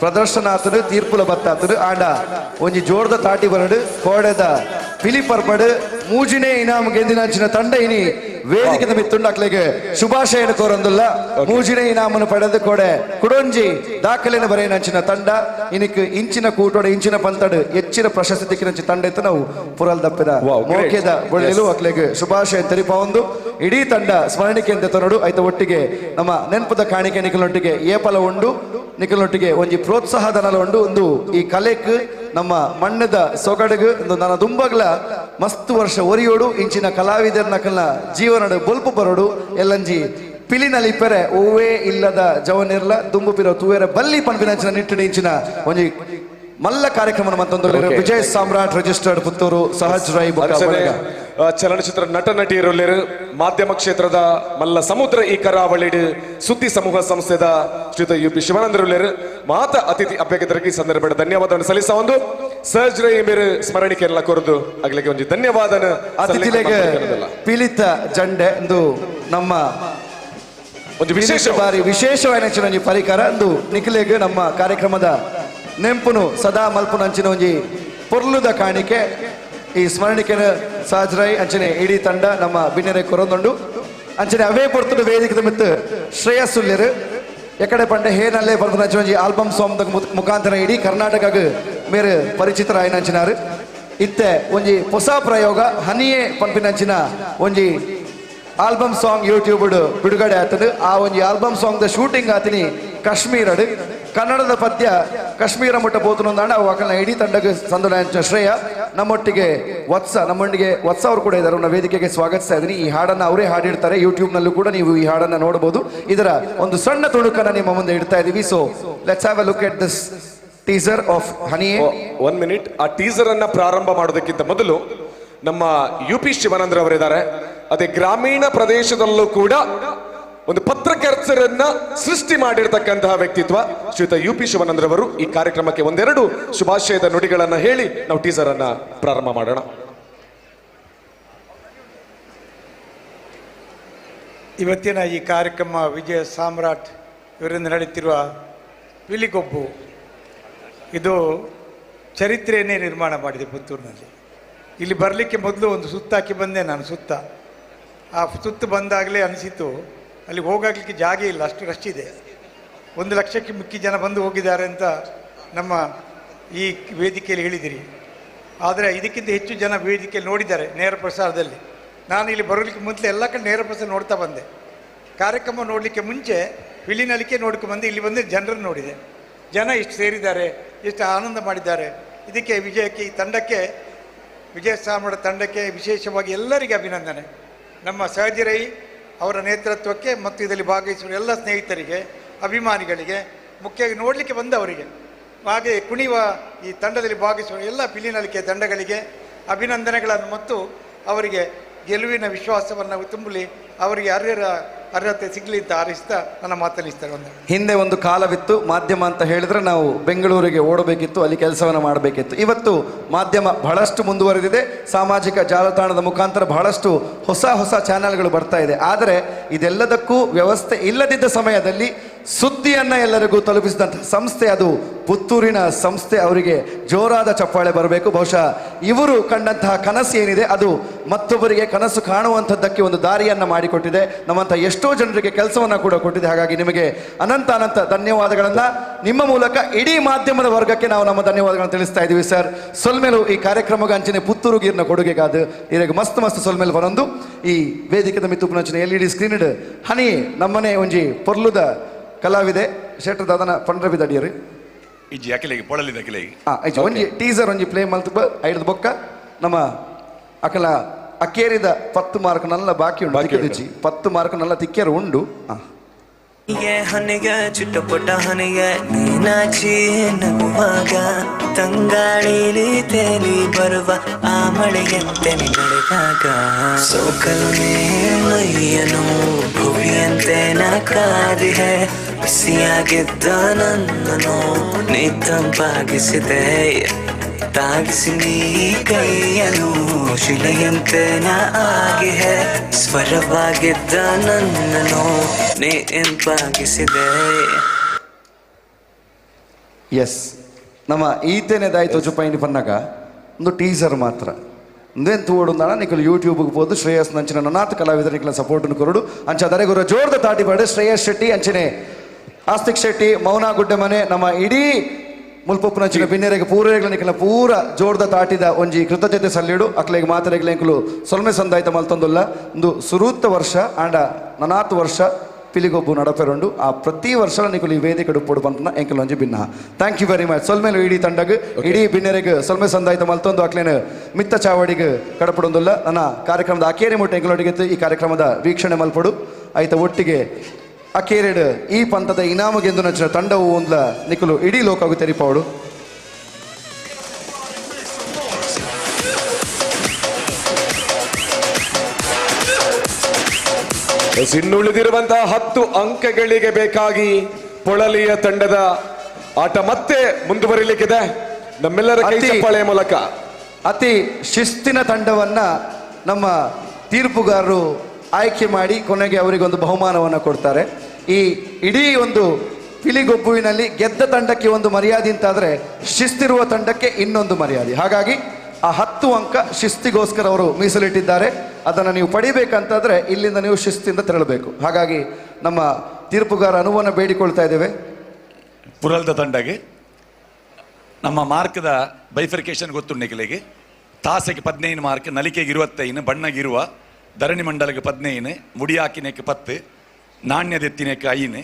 ಪ್ರದರ್ಶನ ಆತನು ತೀರ್ಪುಲ ಬತ್ತಾತನು ಆಂಡ ಒಂಜಿ ಜೋರ್ದ ತಾಟಿ ಬರಡು ಕೋಡೆದ ಪಿಲಿಪರ್ಪಡು ಮೂಜಿನೇ ಇನಾಮ್ ಗೆಂದಿನಂಚಿನ ತಂಡ ಇನಿ ವೇದಿಕೆ ಮಿತ್ತುಂಡು ಅಕ್ಲೆಗೆ ಶುಭಾಶಯನ ಕೋರೊಂದುಲ್ಲ ಮೂಜಿನೇ ಇನಾಮನ್ನು ಪಡೆದು ಕೋಡೆ ಕುಡೊಂಜಿ ದಾಖಲೆನ ಬರೆಯನಂಚಿನ ತಂಡ ಇನಿಕ್ ಇಂಚಿನ ಕೂಟೋಡ ಇಂಚಿನ ಪಂತಡು ಹೆಚ್ಚಿನ ಪ್ರಶಸ್ತಿ ದಿಕ್ಕಿನಂಚಿ ತಂಡ ಇತ್ತು ನಾವು ಪುರಲ್ ದಪ್ಪದ ಮೋಕೆದ ಬಳ್ಳಿಲು ಅಕ್ಲೆಗೆ ಶುಭಾಶಯ ತೆರಿಪ ಒಂದು ಇಡೀ ತಂಡ ಸ್ಮರಣಿಕೆ ಅಂತ ತನಡು ಆಯ್ತ ಒಟ್ಟಿಗೆ ನಮ್ಮ ನೆನಪದ ಕಾಣಿಕೆ ನಿಖಲೊಟ್ಟಿಗೆ ಏಪಲ ಉಂಡು ನಿಖಲೊಟ್ಟಿಗೆ ಒಂಜಿ ಪ್ರೋತ್ಸಾಹ ಧನಲ ಉಂಡು ಒಂದು ಈ ಕಲೆಕ್ ನಮ್ಮ ಮಣ್ಣದ ಸೊಗಡುಗು ಒಂದು ನನ್ನ ದುಂಬಗ್ಲ ಮಸ್ತ್ ವರ್ಷ ಒರಿಯೋಡು ಇಂಚಿನ ಕಲಾವಿದರ ನಕಲ್ನ ಜೀವನಡು ಬೊಲ್ಪು ಬರೋಡು ಎಲ್ಲಂಜಿ ಪಿಲಿನಲ್ಲಿ ಪೆರೆ ಓವೇ ಇಲ್ಲದ ಜವನಿರ್ಲ ದುಂಬು ಪಿರೋ ತೂವೇರ ಬಲ್ಲಿ ಪನ್ಪಿನಂಚಿನ ನಿಟ್ಟಿನ ಇಂಚಿನ ಒಂಜಿ ಮಲ್ಲ ಕಾರ್ಯಕ್ರಮ ಮತ್ತೊಂದು ವಿಜಯ್ ಸಾಮ್ರಾಟ್ ರಿಜಿಸ್ಟರ್ಡ್ ಪುತ್ತೂರು ಸಹಜ್ ರೈ ಚಲನಚಿತ್ರ ನಟ ನಟಿಯರು ಮಾಧ್ಯಮ ಕ್ಷೇತ್ರದ ಮಲ್ಲ ಸಮುದ್ರ ಈ ಕರಾವಳಿಡು ಸುದ್ದಿ ಸಮೂಹ ಸಂಸ್ಥೆದ ಶ್ರೀಯುತ UP ಶಿವಾನಂದರು ಮಾತ ಅತಿಥಿ ಅಭ್ಯರ್ಥಿಗಳಿಗೆ ಸಂದರ್ಭದ ಧನ್ಯವಾದವನ್ನು ಸಲ್ಲಿಸ ಒಂದು ಸಹಜ್ ರೈ ಮೇರೆ ಸ್ಮರಣಿಕೆ ಎಲ್ಲ ಕೊರದು ಆಗ್ಲಿಕ್ಕೆ ಒಂದು ಧನ್ಯವಾದ ಅತಿಥಿಗಳಿಗೆ ಪಿಲಿತ ಜಂಡೆ ಎಂದು ನಮ್ಮ ಒಂದು ವಿಶೇಷವಾದ ಒಂಜಿ ಪರಿಕರ ಎಂದು ನಿಖಿಲೆಗೆ ನಮ್ಮ ಕಾರ್ಯಕ್ರಮದ ನೆಂಪುನು ಸದಾ ಮಲ್ಪುನ ಅಂಚಿನ ಒಂಜಿ ಪೊರ್ಲುದ ಕಾಣಿಕೆ ಈ ಸ್ಮರಣಿಕೆನ ಸಾಜ್ರೈ ಅಂಚನೆ ಇಡೀ ತಂಡ ನಮ್ಮ ಬಿನ್ನೆರೆ ಕೊರೊಂದುಂಡು ಅಂಚನೆ ಅವೇ ಪೊರ್ತುಡು ವೇದಿಕೆ ಮಿತ್ತು ಶ್ರೇಯಸ್ಸುಲ್ಯರು ಎಕಡೆ ಪಂಡೆ ಹೇನಲ್ಲೇ ಬರ್ದು ಅಂಚಿನ ಒಂಜಿ ಆಲ್ಬಮ್ ಸಾಂಗ್ ಮುಖಾಂತರ ಇಡೀ ಕರ್ನಾಟಕಗ್ ಮೇರೆ ಪರಿಚಿತರಾಯಿನಂಚಿನಾರು ಇತ್ತೆ ಒಂಜಿ ಹೊಸ ಪ್ರಯೋಗ ಹನಿಯೇ ಪಂಪಿನಂಚಿನ ಒಂಜಿ ಆಲ್ಬಮ್ ಸಾಂಗ್ ಯೂಟ್ಯೂಬ್ ಬಿಡುಗಡೆ ಆತನು ಆ ಒಂಜಿ ಆಲ್ಬಮ್ ಸಾಂಗ್ ದ ಶೂಟಿಂಗ್ ಆತಿನಿ ಕಾಶ್ಮೀರಡು ಕನ್ನಡದ ಪದ್ಯ ಕಾಶ್ಮೀರ ಮುಟ್ಟ ಪೋತುನೊಂದಾಂಡ ಅವು ಅಕಲ್ನ ಇಡೀ ತಂಡಕ್ಕೆ ಸಂದರ್ಭ ಶ್ರೇಯ ನಮ್ಮೊಟ್ಟಿಗೆ ನಮ್ಮೊಂದಿಗೆ ವತ್ಸ ಅವರು ಕೂಡ ಇದ್ದಾರೆ ನಾವು ವೇದಿಕೆಗೆ ಸ್ವಾಗತಿಸ್ತಾ ಇದ್ದೀನಿ ಈ ಹಾಡನ್ನು ಅವರೇ ಹಾಡಿರ್ತಾರೆ ಯೂಟ್ಯೂಬ್ನಲ್ಲೂ ಕೂಡ ನೀವು ಈ ಹಾಡನ್ನು ನೋಡಬಹುದು ಇದರ ಒಂದು ಸಣ್ಣ ತುಣುಕನ್ನು ನಿಮ್ಮ ಮುಂದೆ ಇಡ್ತಾ ಇದ್ದೀವಿ so let's have a look at this teaser of honey 1 minute ಆ ಟೀಸರ್ ಅನ್ನ ಪ್ರಾರಂಭ ಮಾಡೋದಕ್ಕಿಂತ ಮೊದಲು ನಮ್ಮ UP ಶಿವಾನಂದ್ರ ಅವರಿದ್ದಾರೆ ಅದೇ ಗ್ರಾಮೀಣ ಪ್ರದೇಶದಲ್ಲೂ ಕೂಡ ಒಂದು ಪತ್ರಕರ್ತರನ್ನ ಸೃಷ್ಟಿ ಮಾಡಿರ್ತಕ್ಕಂತಹ ವ್ಯಕ್ತಿತ್ವ ಶ್ರೀಯುತ UP ಶಿವಾನಂದ್ರ ಅವರು ಈ ಕಾರ್ಯಕ್ರಮಕ್ಕೆ ಒಂದೆರಡು ಶುಭಾಶಯದ ನುಡಿಗಳನ್ನ ಹೇಳಿ ನಾವು ಟೀಸರ್ ಅನ್ನ ಪ್ರಾರಂಭ ಮಾಡೋಣ. ಇವತ್ತಿನ ಈ ಕಾರ್ಯಕ್ರಮ ವಿಜಯ ಸಾಮ್ರಾಟ್ ಇವರಿಂದ ನಡೆಯುತ್ತಿರುವ ಪಿಲಿಗೊಬ್ಬು ಇದು ಚರಿತ್ರೆಯನ್ನೇ ನಿರ್ಮಾಣ ಮಾಡಿದೆ ಪುತ್ತೂರಿನಲ್ಲಿ. ಇಲ್ಲಿ ಬರಲಿಕ್ಕೆ ಮೊದಲು ಒಂದು ಸುತ್ತಾಕಿ ಬಂದೆ ನಾನು ಸುತ್ತ. ಆ ಸುತ್ತು ಬಂದಾಗಲೇ ಅನಿಸಿತು ಅಲ್ಲಿ ಹೋಗಾಗಲಿಕ್ಕೆ ಜಾಗ ಇಲ್ಲ, ಅಷ್ಟು ರಶ್ ಇದೆ. 1 ಲಕ್ಷಕ್ಕೆ ಮಿಕ್ಕಿ ಜನ ಬಂದು ಹೋಗಿದ್ದಾರೆ ಅಂತ ನಮ್ಮ ಈ ವೇದಿಕೆಯಲ್ಲಿ ಹೇಳಿದಿರಿ. ಆದರೆ ಇದಕ್ಕಿಂತ ಹೆಚ್ಚು ಜನ ವೇದಿಕೆಯಲ್ಲಿ ನೋಡಿದ್ದಾರೆ ನೇರ ಪ್ರಸಾರದಲ್ಲಿ. ನಾನು ಇಲ್ಲಿ ಬರೋಲಿಕ್ಕೆ ಮುಂಚೆ ಎಲ್ಲ ಕಡೆ ನೇರ ಪ್ರಸಾರ ನೋಡ್ತಾ ಬಂದೆ. ಕಾರ್ಯಕ್ರಮ ನೋಡಲಿಕ್ಕೆ ಮುಂಚೆ ವಿಲಿನಲಿಕೆ ನೋಡ್ಕೊಂಡ್ಬಂದು ಇಲ್ಲಿ ಬಂದು ಜನರನ್ನು ನೋಡಿದೆ. ಜನ ಇಷ್ಟು ಸೇರಿದ್ದಾರೆ, ಎಷ್ಟು ಆನಂದ ಮಾಡಿದ್ದಾರೆ. ಇದಕ್ಕೆ ವಿಜಯಕ್ಕೆ ಈ ತಂಡಕ್ಕೆ ವಿಜಯ ಸಾಮ್ರಾಟ್ ತಂಡಕ್ಕೆ ವಿಶೇಷವಾಗಿ ಎಲ್ಲರಿಗೆ ಅಭಿನಂದನೆ. ನಮ್ಮ ಸಹಜರೈ ಅವರ ನೇತೃತ್ವಕ್ಕೆ ಮತ್ತು ಇದರಲ್ಲಿ ಭಾಗವಹಿಸುವ ಎಲ್ಲ ಸ್ನೇಹಿತರಿಗೆ, ಅಭಿಮಾನಿಗಳಿಗೆ, ಮುಖ್ಯವಾಗಿ ನೋಡಲಿಕ್ಕೆ ಬಂದವರಿಗೆ, ಹಾಗೆ ಕುಣಿಯುವ ಈ ತಂಡದಲ್ಲಿ ಭಾಗವಹಿಸುವ ಎಲ್ಲ ಪಿಲಿನಲಿಕೆ ತಂಡಗಳಿಗೆ ಅಭಿನಂದನೆಗಳನ್ನು ಮತ್ತು ಅವರಿಗೆ ಗೆಲುವಿನ ವಿಶ್ವಾಸವನ್ನು ತುಂಬಲಿ. ಅವರಿಗೆ ಅರ್ಹರ ಅರ್ಹತೆ ಸಿಗಲಿ ಅಂತ ಹಾರೈಸ್ತಾ ನನ್ನ ಮಾತನಿಸ್ತಾರೆ. ಹಿಂದೆ ಒಂದು ಕಾಲವಿತ್ತು, ಮಾಧ್ಯಮ ಅಂತ ಹೇಳಿದ್ರೆ ನಾವು ಬೆಂಗಳೂರಿಗೆ ಓಡಬೇಕಿತ್ತು, ಅಲ್ಲಿ ಕೆಲಸವನ್ನು ಮಾಡಬೇಕಿತ್ತು. ಇವತ್ತು ಮಾಧ್ಯಮ ಬಹಳಷ್ಟು ಮುಂದುವರೆದಿದೆ. ಸಾಮಾಜಿಕ ಜಾಲತಾಣದ ಮುಖಾಂತರ ಬಹಳಷ್ಟು ಹೊಸ ಹೊಸ ಚಾನೆಲ್ಗಳು ಬರ್ತಾ ಇದೆ. ಆದರೆ ಇದೆಲ್ಲದಕ್ಕೂ ವ್ಯವಸ್ಥೆ ಇಲ್ಲದಿದ್ದ ಸಮಯದಲ್ಲಿ ಸುದ್ದಿಯನ್ನು ಎಲ್ಲರಿಗೂ ತಲುಪಿಸಿದಂಥ ಸಂಸ್ಥೆ ಅದು ಪುತ್ತೂರಿನ ಸಂಸ್ಥೆ. ಅವರಿಗೆ ಜೋರಾದ ಚಪ್ಪಾಳೆ ಬರಬೇಕು. ಬಹುಶಃ ಇವರು ಕಂಡಂತಹ ಕನಸು ಏನಿದೆ ಅದು ಮತ್ತೊಬ್ಬರಿಗೆ ಕನಸು ಕಾಣುವಂಥದ್ದಕ್ಕೆ ಒಂದು ದಾರಿಯನ್ನು ಮಾಡಿಕೊಟ್ಟಿದೆ. ನಮ್ಮಂಥ ಎಷ್ಟೋ ಜನರಿಗೆ ಕೆಲಸವನ್ನು ಕೂಡ ಕೊಟ್ಟಿದೆ. ಹಾಗಾಗಿ ನಿಮಗೆ ಅನಂತ ಅನಂತ ಧನ್ಯವಾದಗಳನ್ನು ನಿಮ್ಮ ಮೂಲಕ ಇಡೀ ಮಾಧ್ಯಮದ ವರ್ಗಕ್ಕೆ ನಾವು ನಮ್ಮ ಧನ್ಯವಾದಗಳನ್ನು ತಿಳಿಸ್ತಾ ಇದ್ದೀವಿ ಸರ್. ಸೊಲ್ಮೇಲು ಈ ಕಾರ್ಯಕ್ರಮಕ್ಕೆ ಅಂಚನೆ ಪುತ್ತೂರು ಗೀರ್ನ ಕೊಡುಗೆಗಾದ ಇರಾಗ ಮಸ್ತ್ ಮಸ್ತ್ ಸೊಲ್ಮೇಲು ಬರೊಂದು ಈ ವೇದಿಕೆದ ಮಿತ್ತುಪುನಂಚಿನ LED ಸ್ಕ್ರೀನ್ ಹನಿ ನಮ್ಮನೆ ಒಂಜಿ ಪೊರ್ಲುದ ಕಲಾವಿದೆ ಶೆಟ್ರ್ ದಾದನ ಪಂಡ್ರಬಿದ ಅಡಿಯರು ಇಜ್ಜಿ ಅಕಲೆಗೆ ಪೊಳಲಿದ ಅಕಲೆಗೆ ಒಂಜಿ ಟೀಸರ್ ಒಂಜಿ ಪ್ಲೇ ಮಲ್ತು ಐದು ಬೊಕ್ಕ ನಮ್ಮ ಅಕಲ ಅಕ್ಕೇರಿದ 10 ಮಾರ್ಕ್ ನಲ್ಲ ಬಾಕಿ ಉಂಡು ತಿಕ್ಕದಿಚ್ಚಿ 10 ಮಾರ್ಕ್ ನಲ್ಲ ತಿಕ್ಕೇರು ಉಂಡು. ಹನಿಗೆ ಚಿಟ್ಟಪುಟ್ಟ ಹನಿಗೆ ನೀನಾಚಿ ನಗುವಾಗ ತಂಗಾಳಿಲಿ ತೇಲಿ ಬರುವ ಆ ಮಳೆಯಂತೆ ನಡೆದಾಗ ಸೋಕಲ್ನೇ ಮೈಯನು ಭುವಿಯಂತೆ ನಾ ಕಾದಿದೆ ಬಿಸಿಯಾಗಿದ್ದ ನನ್ನನು ನೀ ತಂಪಾಗಿಸಿದೆ ತಾಗಿಸಿ ನೀ ಕೈಯನು ಶಿಲೆಯಂತೆ ನಾ ಆಗಿದೆ ಸ್ವರವಾಗಿದ್ದ ನನ್ನನು ನೀ ಇಂಪಾಗಿಸಿದೆ. ಎಸ್ ನಮ್ಮ ಈತೇನೆದಾಯ್ತು ಜುಪಾಯಿನಿ ಪನ್ನಾಗ ಒಂದು ಟೀಸರ್ ಮಾತ್ರ ಒಂದೇನು ತೋಡುಂದಾಣ ನಿಖಲು ಯೂಟ್ಯೂಬ್ಗೆ ಹೋದು ಶ್ರೇಯಸ್ ನಂಚಿನ ನನಾತ್ ಕಲಾವಿದರು ನಿಖಲ ಸಪೋರ್ಟನ್ನು ಕೊರಡು ಅಂಚ ದರೆಗುರ ಜೋರ್ದ ತಾಟಿ ಬಾಡೆ ಶ್ರೇಯಸ್ ಶೆಟ್ಟಿ ಅಂಚನೆ ಆಸ್ತಿಕ್ ಶೆಟ್ಟಿ ಮೌನ ಗುಡ್ಡೆ ಮನೆ ನಮ್ಮ ಇಡೀ ಮುಲ್ಪಪ್ಪನಂಚಿನ ಬಿನ್ನೆರೆಗೆ ಪೂರೈಗಳ ಪೂರ ಜೋರ್ದ ತಾಟಿದ ಒಂಜಿ ಕೃತಜ್ಞತೆ ಸಲ್ಲಿಡು ಅಕ್ಲೆಗೆ ಮಾತರೆಗ್ಲೆಂಕಲು ಸೊಲ್ಮೆ ಸಂದಾಯ್ತ ಮಲ್ತೊಂದುಲ್ಲ ಒಂದು ಸುರೂತ್ತ ವರ್ಷ ಆಂಡ ನನಾತ್ ವರ್ಷ ಪಿಲಿಗೊಬ್ಬು ನಡಪೆರುಂಡು ಆ ಪ್ರತಿ ವರ್ಷ ನಿಕಲು ಈ ವೇದಿಕೆ ಡುಪ್ಪುಡು ಬಂತನ ಎಂಕಲ್ ಒಂಜಿ ಭಿನ್ನ. Thank you very much. ಸೊಲ್ಮೇಲು ಇಡೀ ತಂಡಗೆ ಇಡೀ ಬಿನ್ನೆರೆಗೆ ಸೊಲ್ಮೆ ಸಂದಾಯ್ತ ಮಲ್ತೊಂದು ಅಕ್ಲೇನು ಮಿತ್ತ ಚಾವಡಿಗೆ ಕಡಪಡೊಂದುಲ್ಲ ನನ್ನ ಕಾರ್ಯಕ್ರಮದ ಅಕೇರಿ ಮುಟ್ಟ ಎಂಕಲೊಟ್ಟಿಗೆ ಈ ಕಾರ್ಯಕ್ರಮದ ವೀಕ್ಷಣೆ ಮಲ್ಪಡು ಆಯ್ತ ಒಟ್ಟಿಗೆ ಅಕೇರೆಡ್ ಈ ಪಂಥದ ಇನಾಮಗೆಂದು ನಚ್ಚಿನ ತಂಡವು ಒಂದ್ಲ ನಿಕಲು ಇಡೀ ಲೋಕವು ತೆರಿಪಾವಡು. ಇನ್ನುಳಿದಿರುವಂತಹ 10 ಅಂಕಗಳಿಗೆ ಬೇಕಾಗಿ ಪೊಳಲಿಯ ತಂಡದ ಆಟ ಮತ್ತೆ ಮುಂದುವರಿಲಿಕ್ಕಿದೆ. ನಮ್ಮೆಲ್ಲರ ಕೈ ಚಪ್ಪಾಳೆಯ ಮೂಲಕ ಅತಿ ಶಿಸ್ತಿನ ತಂಡವನ್ನ ನಮ್ಮ ತೀರ್ಪುಗಾರರು ಆಯ್ಕೆ ಮಾಡಿ ಕೊನೆಗೆ ಅವರಿಗೆ ಒಂದು ಬಹುಮಾನವನ್ನು ಕೊಡ್ತಾರೆ. ಈ ಇಡೀ ಒಂದು ಪಿಲಿಗೊಬ್ಬುವಿನಲ್ಲಿ ಗೆದ್ದ ತಂಡಕ್ಕೆ ಒಂದು ಮರ್ಯಾದೆ ಅಂತಾದರೆ ಶಿಸ್ತಿರುವ ತಂಡಕ್ಕೆ ಇನ್ನೊಂದು ಮರ್ಯಾದೆ. ಹಾಗಾಗಿ ಆ 10 ಅಂಕ ಶಿಸ್ತಿಗೋಸ್ಕರ ಅವರು ಮೀಸಲಿಟ್ಟಿದ್ದಾರೆ. ಅದನ್ನು ನೀವು ಪಡಿಬೇಕಂತಾದ್ರೆ ಇಲ್ಲಿಂದ ನೀವು ಶಿಸ್ತಿಂದ ತೆರಳಬೇಕು. ಹಾಗಾಗಿ ನಮ್ಮ ತೀರ್ಪುಗಾರ ಅನುವನ್ನು ಬೇಡಿಕೊಳ್ತಾ ಇದ್ದೇವೆ. ಪುರಲ್ದ ತಂಡಗೆ ನಮ್ಮ ಮಾರ್ಕ್ದ ಬೈಫರ್ಕೇಶನ್ ಗೊತ್ತುಂಡೆಗಳಿಗೆ ತಾಸೆಗೆ 15 ಮಾರ್ಕ್, ನಲಿಕೆಗೆ 25, ಬಣ್ಣಗಿರುವ ಧರಣಿ ಮಂಡಲಕ್ಕೆ 15, ಮುಡಿಯಾಕಿನೆಕ್ಕೆ 10, ನಾಣ್ಯದೆತ್ತಿನೆಕ್ಕೆ 5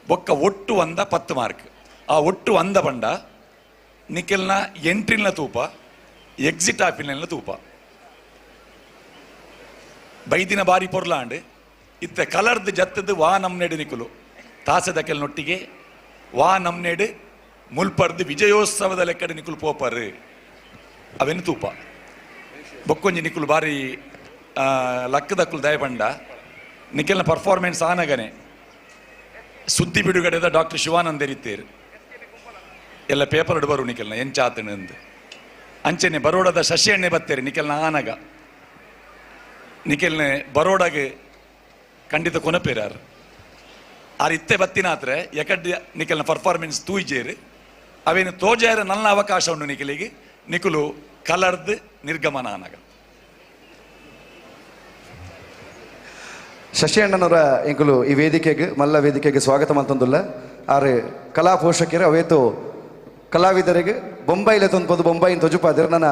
ಬೊಕ್ಕ ಒಟ್ಟು ಒಂದ 10 ಮಾರ್ಕ್. ಆ ಒಟ್ಟು ಒಂದ ಬಂಡ ನಿಖಿಲ್ನ ಎಂಟ್ರಿಲ್ನ ತೂಪ ಎಕ್ಸಿಟ್ ಆಫಿಲ್ನ ತೂಪ ಬೈದಿನ ಬಾರಿ ಪೊರ್ಲಾಂಡ್ ಇತ್ತ ಕಲರ್ದು ಜತ್ತದು ವಾ ನಮ್ನೆಡು ನಿಕುಲು ತಾಸದ ಕೆಲ್ನೊಟ್ಟಿಗೆ ವಾ ನಮ್ನೆಡು ಮುಲ್ಪರ್ದು ವಿಜಯೋತ್ಸವದ ಲೆಕ್ಕಡೆ ನಿಕುಲು ಪೋಪರ್ ಅವೆನು ತೂಪ ಬೊಕ್ಕೊಂಜಿ ನಿಕುಲು ಬಾರಿ ಲಕ್ಕದಕ್ಕುಲು ದಯಪಂಡ ನಿಖಿಲ್ನ ಪರ್ಫಾರ್ಮೆನ್ಸ್ ಆನಗನೆ ಸುದ್ದಿ ಬಿಡುಗಡೆದ ಡಾಕ್ಟರ್ ಶಿವಾನಂದ ಎರಿತೇರು ಎಲ್ಲ ಪೇಪರ್ ಬರು ನಿಖಿಲ್ನ ಎಂಚಾತನ ಅಂದು ಅಂಚನೆ ಬರೋಡದ ಶಶಿ ಎಣ್ಣೆ ಬತ್ತೇರಿ ನಿಖಿಲ್ನ ಆನಗ ನಿಖಿಲ್ನ ಬರೋಡಗೆ ಖಂಡಿತ ಕೊನಪೇರಾರು ಆರ್ ಇತ್ತೆ ಬತ್ತಿನಾತ್ರೆ ಎಕಡ್ ನಿಖಿಲ್ನ ಪರ್ಫಾರ್ಮೆನ್ಸ್ ತೂಯ್ಜೇರು ಅವೇನು ತೋಜಾರ ನನ್ನ ಅವಕಾಶ ಉಂಡು ನಿಖಿಲಿಗೆ ನಿಖಿಲು ಕಲರ್ದು ನಿರ್ಗಮನ ಆನಗ. ಶಶಿ ಅಣ್ಣನವರ ಎಂಕುಲು ಈ ವೇದಿಕೆಗೆ ಮಲ್ಲ ವೇದಿಕೆಗೆ ಸ್ವಾಗತ ಮಂತಂದುಲ್ಲ. ಆರೆ ಕಲಾ ಪೋಷಕರು ಅವೇತು ಕಲಾವಿದರಿಗೆ ಬೊಂಬೈಲೆ ತೊಂದು ಬೊಂಬೈನ ತೊಜುಪಾದಿರು ನನ್ನ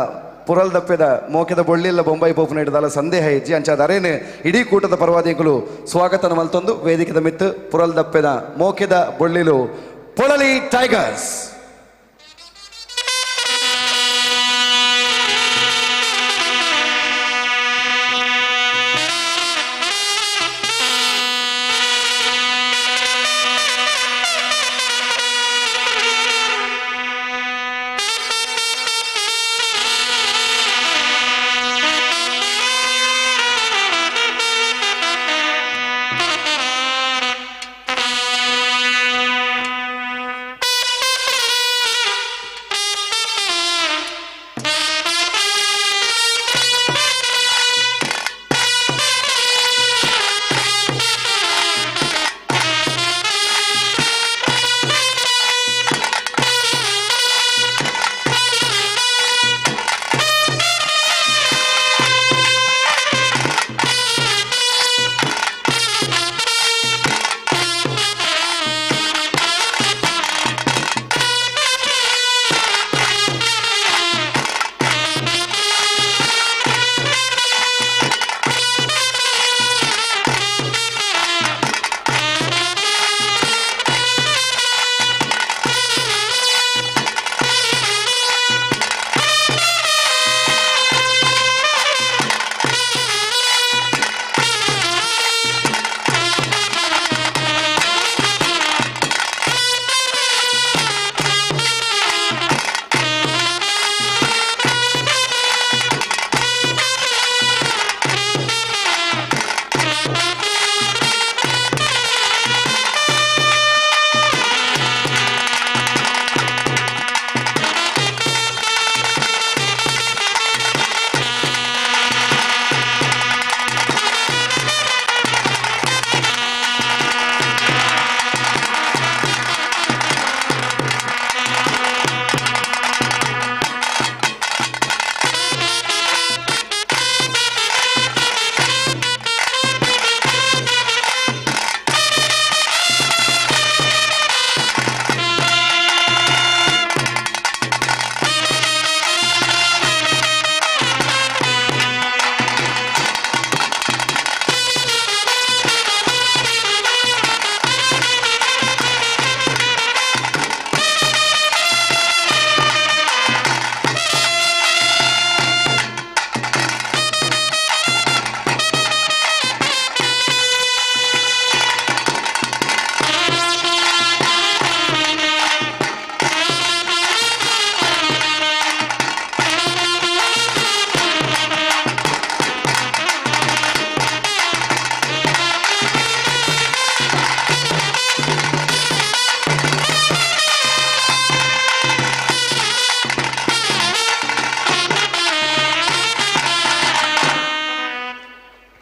ಪುರಲ್ ದಪ್ಪೆದ ಮೋಕೆದ ಬೊಳ್ಳಿಲ್ಲ ಬೊಂಬೈ ಪೋಪು ನೀಡಿದಲ್ಲ ಸಂದೇಹ ಹೆಜ್ಜೆ ಅಂಚಾದ ಅರೇನೆ ಇಡೀ ಕೂಟದ ಪರವಾದಿಗಳು ಸ್ವಾಗತನ ಮಲ್ತೊಂದು ವೇದಿಕೆದ ಮಿತ್ತು ಪುರಲ್ ದಪ್ಪೆದ ಮೋಕೆದ ಬೊಳ್ಳಿಲು ಪೊಳಲಿ ಟೈಗರ್ಸ್.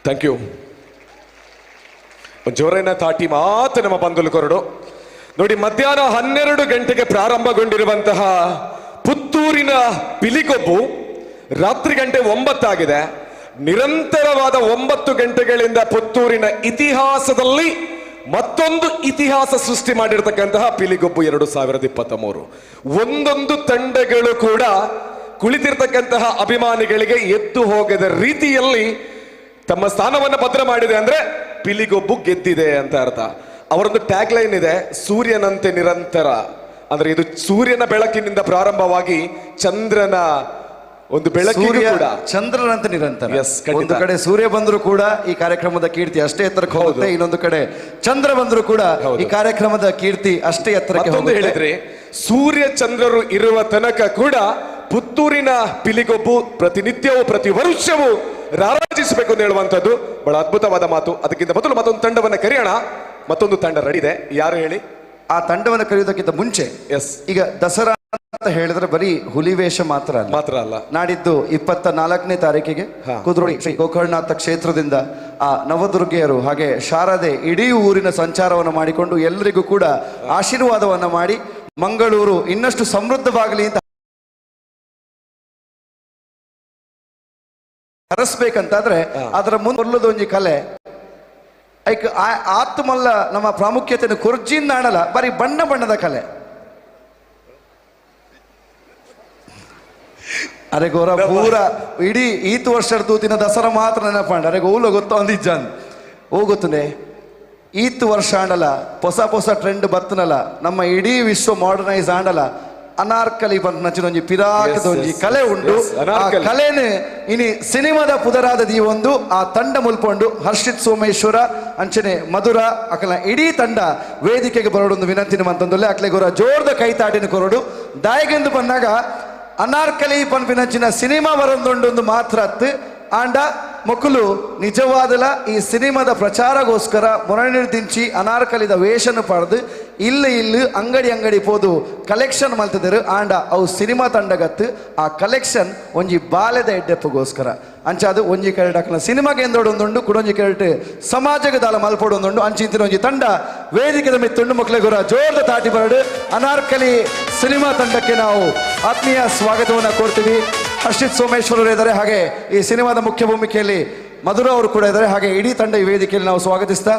Thank you. ಜೋರೈನ ತಾಟಿ ಮಾತು ನಮ್ಮ ಬಂಧುಲು ಕೊರಡು ನೋಡಿ. ಮಧ್ಯಾಹ್ನ 12 ಗಂಟೆಗೆ ಪ್ರಾರಂಭಗೊಂಡಿರುವಂತಹ ಪುತ್ತೂರಿನ ಪಿಲಿಗೊಬ್ಬು ರಾತ್ರಿ ಗಂಟೆ 9 ಆಗಿದೆ. ನಿರಂತರವಾದ 9 ಗಂಟೆಗಳಿಂದ ಪುತ್ತೂರಿನ ಇತಿಹಾಸದಲ್ಲಿ ಮತ್ತೊಂದು ಇತಿಹಾಸ ಸೃಷ್ಟಿ ಮಾಡಿರ್ತಕ್ಕಂತಹ ಪಿಲಿಗೊಬ್ಬು 2023. ಒಂದೊಂದು ತಂಡಗಳು ಕೂಡ ಕುಳಿತಿರ್ತಕ್ಕಂತಹ ಅಭಿಮಾನಿಗಳಿಗೆ ಎದ್ದು ಹೋಗದ ರೀತಿಯಲ್ಲಿ ತಮ್ಮ ಸ್ಥಾನವನ್ನು ಭದ್ರ ಮಾಡಿದೆ. ಅಂದ್ರೆ ಪಿಲಿಗೊಬ್ಬು ಗೆದ್ದಿದೆ ಅಂತ ಅರ್ಥ. ಅವರೊಂದು ಟ್ಯಾಗ್ ಲೈನ್ ಇದೆ, ಸೂರ್ಯನಂತೆ ನಿರಂತರ. ಅಂದ್ರೆ ಇದು ಸೂರ್ಯನ ಬೆಳಕಿನಿಂದ ಪ್ರಾರಂಭವಾಗಿ ಚಂದ್ರನ ಒಂದು ಬೆಳಕಿಗೂ ಕೂಡ ಚಂದ್ರನಂತೆ ನಿರಂತರ. ಒಂದು ಕಡೆ ಸೂರ್ಯ ಬಂದ್ರು ಕೂಡ ಈ ಕಾರ್ಯಕ್ರಮದ ಕೀರ್ತಿ ಅಷ್ಟೇ ಎತ್ತರಕ್ಕೆ ಹೋಗುತ್ತೆ, ಇನ್ನೊಂದು ಕಡೆ ಚಂದ್ರ ಬಂದ್ರು ಕೂಡ ಈ ಕಾರ್ಯಕ್ರಮದ ಕೀರ್ತಿ ಅಷ್ಟೇ ಎತ್ತರಕ್ಕೆ ಹೋಗುತ್ತೆ. ಹೇಳಿದ್ರೆ ಸೂರ್ಯ ಚಂದ್ರರು ಇರುವ ತನಕ ಕೂಡ ಪುತ್ತೂರಿನ ಪಿಲಿಗೊಬ್ಬು ಪ್ರತಿನಿತ್ಯವೂ ಪ್ರತಿ ವರ್ಷವೂ ರಾರಾಜಿಸಬೇಕು ಅಂತ ಹೇಳುವಂತದ್ದು ಬಹಳ ಅದ್ಭುತವಾದ ಮಾತು. ಅದಕ್ಕಿಂತ ಮೊದಲು ಮತ್ತೊಂದು ತಂಡವನ್ನ ಕರೆಯೋಣ. ಮತ್ತೊಂದು ತಂಡ ರೆಡಿ ಇದೆ, ಯಾರು ಹೇಳಿ? ಆ ತಂಡವನ್ನು ಕರೆಯೋದಕ್ಕಿಂತ ಮುಂಚೆ ಈಗ ದಸರಾ ಅಂತ ಹೇಳಿದ್ರೆ ಬರೀ ಹುಲಿವೇಷ ಮಾತ್ರ ಅಲ್ಲ. ನಾಡಿದ್ದು 24ನೇ ತಾರೀಕಿಗೆ ಕುದ್ರೋಳಿ ಶ್ರೀ ಗೋಕರ್ಣನಾಥ ಕ್ಷೇತ್ರದಿಂದ ಆ ನವದುರ್ಗೆಯರು ಹಾಗೆ ಶಾರದೆ ಇಡೀ ಊರಿನ ಸಂಚಾರವನ್ನು ಮಾಡಿಕೊಂಡು ಎಲ್ಲರಿಗೂ ಕೂಡ ಆಶೀರ್ವಾದವನ್ನ ಮಾಡಿ ಮಂಗಳೂರು ಇನ್ನಷ್ಟು ಸಮೃದ್ಧವಾಗಲಿ ಅಂತ ಹರಸ್ಬೇಕಂತಾದ್ರೆ ಅದರ ಮುಂದೆ ಒಂಜಿ ಕಲೆ ಐಕ್ ಆತ್ಮಲ್ಲ ನಮ್ಮ ಪ್ರಾಮುಖ್ಯತೆಯನ್ನು ಕೊರ್ಜಿಂದ ಆಡಲ್ಲ, ಬರೀ ಬಣ್ಣ ಬಣ್ಣದ ಕಲೆ. ಅರೆ ಗೋರ ಪೂರ ಇಡೀ ಈತು ವರ್ಷದ ತೂತಿನ ದಸರಾ ಮಾತ್ರ ನೆನಪಂಡ. ಅರೆ ಗೋಲ ಗೊತ್ತೊಂದಿಜ್ಜನ್ ಹೋಗುತ್ತದೆ ಈತು ವರ್ಷ ಆಂಡಲ ಹೊಸ ಹೊಸ ಟ್ರೆಂಡ್ ಬತ್ತನಲ್ಲ, ನಮ್ಮ ಇಡೀ ವಿಶ್ವ ಮಾಡರ್ನೈಸ್ ಆಂಡಲ ಅನಾರ್ಕಲಿ ಬಂದು ನಚ್ಚಿನೊಂಜಿ ಪಿರಾಕದೊಂಜಿ ಕಲೆ ಉಂಟು. ಆ ಕಲೆನು ಇನಿ ಸಿನಿಮಾದ ಪುದರಾದ ಒಂದು ಆ ತಂಡ ಮುಲ್ಪೊಂಡು ಹರ್ಷಿತ್ ಸೋಮೇಶ್ವರ ಅಂಚನೆ ಮಧುರ ಅಕಲ ಇಡೀ ತಂಡ ವೇದಿಕೆಗೆ ಬರೋಡೊಂದು ವಿನಂತಿನ ಮಂತಂದೊಲ್ಲೆ ಅಕ್ಲೆ ಗೊರ ಜೋರ್ದ ಕೈತಾಟಿನ ಕೊರಡು ದಾಯಗೆಂದು ಬಂದಾಗ ಅನಾರ್ಕಲಿ ಪನ್ಪಿನಂಚಿನ ಸಿನಿಮಾ ಬರೊಂದೊಂದು ಮಾತ್ರ ಅತ್ತು ಆಂಡ ಮಕ್ಕಳು ನಿಜವಾದಲ ಈ ಸಿನಿಮಾದ ಪ್ರಚಾರಗೋಸ್ಕರ ಮೊರಣಿರ್ದಿಂಚಿ ಅನಾರ್ಕಲಿದ ವೇಷನ ಪಡೆದು ಇಲ್ಲಿ ಅಂಗಡಿ ಪೋದು ಕಲೆಕ್ಷನ್ ಮಲ್ತಿದ್ರು ಆಂಡ ಅವು ಸಿನಿಮಾ ತಂಡಗತ್ತು ಆ ಕಲೆಕ್ಷನ್ ಒಂಜಿ ಬಾಲ್ಯದ ಎಡ್ಡೆಪ್ಪಗೋಸ್ಕರ ಅಂಚ ಅದು ಒಂಜಿ ಕೆರಟ್ ಅಕ್ಕನ ಸಿನಿಮಾಗೆ ಎಂದೊಡೊಂದುಂಡು ಕುಡೊಂಜಿ ಕೆರಟ್ ಸಮಾಜಕ್ಕೆ ದಾಲ ಮಲ್ಪೊಡೊಂದುಂಡು ಅಂಚಿಂತಿನ ಒಂಜಿ ತಂಡ ವೇದಿಕೆದ ಮಿತ್ತುಂಡು ಮಕ್ಕಳ ಗುರ ಜೋರ್ದ ತಾಟಿ ಬರಡು ಅನಾರ್ಕಲಿ ಸಿನಿಮಾ ತಂಡಕ್ಕೆ ನಾವು ಆತ್ಮೀಯ ಸ್ವಾಗತವನ್ನು ಕೊಡ್ತೀವಿ. ಹರ್ಷಿತ್ ಸೋಮೇಶ್ವರರು ಇದ್ದಾರೆ, ಹಾಗೆ ಈ ಸಿನಿಮಾದ ಮುಖ್ಯ ಭೂಮಿಕೆಯಲ್ಲಿ ಮಧುರ ಅವರು ಕೂಡ ಇದ್ದಾರೆ. ಹಾಗೆ ಇಡೀ ತಂಡ ಈ ವೇದಿಕೆಯಲ್ಲಿ ನಾವು ಸ್ವಾಗತಿಸ್ತಾ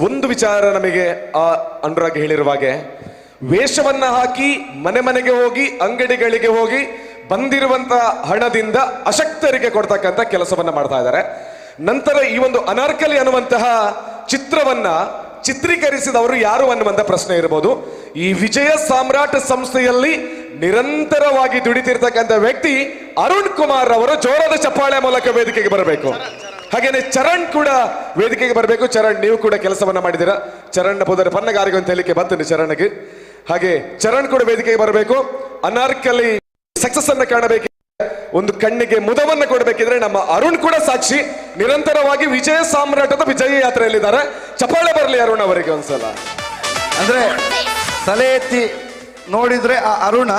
ಒಂದು ವಿಚಾರ ನಮಗೆ ಆ ಅನುರಾಗ್ ಹೇಳಿರುವ ಹಾಗೆ ವೇಷವನ್ನ ಹಾಕಿ ಮನೆಗೆ ಹೋಗಿ ಅಂಗಡಿಗಳಿಗೆ ಹೋಗಿ ಬಂದಿರುವಂತಹ ಹಣದಿಂದ ಅಶಕ್ತರಿಗೆ ಕೊಡ್ತಕ್ಕಂಥ ಕೆಲಸವನ್ನ ಮಾಡ್ತಾ ಇದ್ದಾರೆ. ನಂತರ ಈ ಒಂದು ಅನಾರ್ಕಲಿ ಅನ್ನುವಂತಹ ಚಿತ್ರವನ್ನ ಚಿತ್ರೀಕರಿಸಿದವರು ಯಾರು ಅನ್ನುವಂಥ ಪ್ರಶ್ನೆ ಇರಬಹುದು. ಈ ವಿಜಯ ಸಾಮ್ರಾಟ್ ಸಂಸ್ಥೆಯಲ್ಲಿ ನಿರಂತರವಾಗಿ ದುಡಿತಿರ್ತಕ್ಕಂಥ ವ್ಯಕ್ತಿ ಅರುಣ್ ಕುಮಾರ್ ಅವರು ಜೋರಾದ ಚಪ್ಪಾಳೆ ಮೂಲಕ ವೇದಿಕೆಗೆ ಬರಬೇಕು. ಹಾಗೇನೆ ಚರಣ್ ಕೂಡ ವೇದಿಕೆಗೆ ಬರಬೇಕು. ಚರಣ್, ನೀವು ಕೂಡ ಕೆಲಸವನ್ನ ಮಾಡಿದ್ದೀರಾ. ಚರಣ್ ಪುದರ ಪನ್ನಗಾರಿಗೆ ಅಂತ ಹೇಳಿಕೆ ಬಂತು ಚರಣ್ಗೆ. ಹಾಗೆ ಚರಣ್ ಕೂಡ ವೇದಿಕೆಗೆ ಬರಬೇಕು. ಅನಾರ್ಕಲಿ ಸಕ್ಸಸ್ ಅನ್ನ ಕಾಣಬೇಕು, ಒಂದು ಕಣ್ಣಿಗೆ ಮುದವನ್ನ ಕೊಡಬೇಕಿದ್ರೆ ನಮ್ಮ ಅರುಣ್ ಕೂಡ ಸಾಕ್ಷಿ. ನಿರಂತರವಾಗಿ ವಿಜಯ ಸಾಮ್ರಾಟದ ವಿಜಯ ಯಾತ್ರೆಯಲ್ಲಿದ್ದಾರೆ. ಚಪ್ಪಾಳೆ ಬರಲಿ ಅರುಣ್ ಅವರಿಗೆ ಒಂದ್ಸಲ. ಅಂದ್ರೆ ತಲೆ ಎತ್ತಿ ನೋಡಿದ್ರೆ ಆ ಅರುಣ,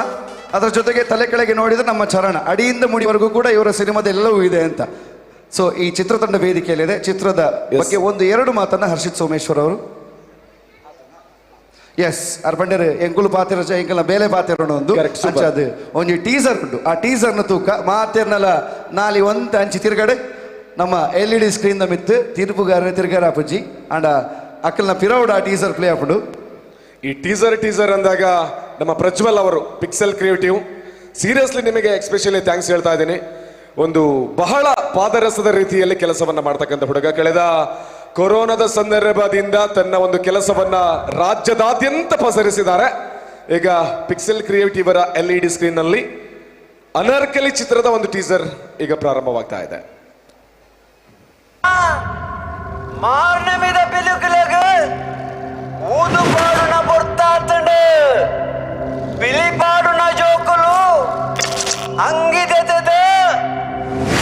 ಅದರ ಜೊತೆಗೆ ತಲೆ ಕೆಳಗೆ ನೋಡಿದ್ರೆ ನಮ್ಮ ಚರಣ, ಅಡಿಯಿಂದ ಮುಡಿವರೆಗೂ ಕೂಡ ಇವರ ಸಿನಿಮಾದೆಲ್ಲವೂ ಇದೆ ಅಂತ. ಸೊ ಈ ಚಿತ್ರತಂಡ ವೇದಿಕೆಯಲ್ಲಿದೆ. ಚಿತ್ರದ ಬಗ್ಗೆ ಒಂದು ಎರಡು ಮಾತನ್ನ ಹರ್ಷಿತ್ ಸೋಮೇಶ್ವರ್ ಅವರು. ಎಸ್ ಅರ್ಬಂಡರ್ ಎಂಕುಲು ಪಾತಿರ ಎಂಕಲ್ನ ಬೇಲೆ ಪಾತಿರೋಣ ಒಂದು ಅದು ಒಂಜಿ ಟೀಸರ್ ಉಂಟು. ಆ ಟೀಸರ್ನ ತೂಕ ಮಾತಿರ್ನಲ ನಾಲಿ ಒಂತ ಅಂಚಿ ತಿರ್ಗಡೆ ನಮ್ಮ LED ಸ್ಕ್ರೀನ್ ಮಿತ್ತು ತೀರ್ಪುಗಾರ ತಿರ್ಗಾರ ಅಪ್ಪುಜಿ ಅಂಡ ಅಕ್ಕಲ್ನ ಪಿರೌಡ್ ಆ ಟೀಸರ್ ಪ್ಲೇ ಆಪುಡು. ಈ ಟೀಸರ್ ಅಂದಾಗ ನಮ್ಮ ಪ್ರಜ್ವಲ್ ಅವರು ಪಿಕ್ಸೆಲ್ ಕ್ರಿಯೇಟಿವ್ ಸೀರಿಯಸ್ಲಿ ನಿಮಗೆ ಎಕ್ಸ್ಪೆಷಲಿ ಥ್ಯಾಂಕ್ಸ್ ಹೇಳ್ತಾ ಇದ್ದೀನಿ. ಒಂದು ಬಹಳ ಪಾದರಸದ ರೀತಿಯಲ್ಲಿ ಕೆಲಸವನ್ನ ಮಾಡ್ತಕ್ಕಂಥ ಹುಡುಗ. ಕಳೆದ ಕೊರೋನಾದ ಸಂದರ್ಭದಿಂದ ತನ್ನ ಒಂದು ಕೆಲಸವನ್ನ ರಾಜ್ಯದಾದ್ಯಂತ ಪಸರಿಸಿದ್ದಾರೆ. ಈಗ ಪಿಕ್ಸೆಲ್ ಕ್ರಿಯೇಟಿವ್ ಅವರ LED ಸ್ಕ್ರೀನ್ ನಲ್ಲಿ ಅನಾರ್ಕಲಿ ಚಿತ್ರದ ಒಂದು ಟೀಸರ್ ಈಗ ಪ್ರಾರಂಭವಾಗ್ತಾ ಇದೆ. ಮಾರ್ನೆ మీద పిలుకులకు ఊదుపాడున పొర్తాతడు పిలిపాడున జోకులు అంగిదెతెద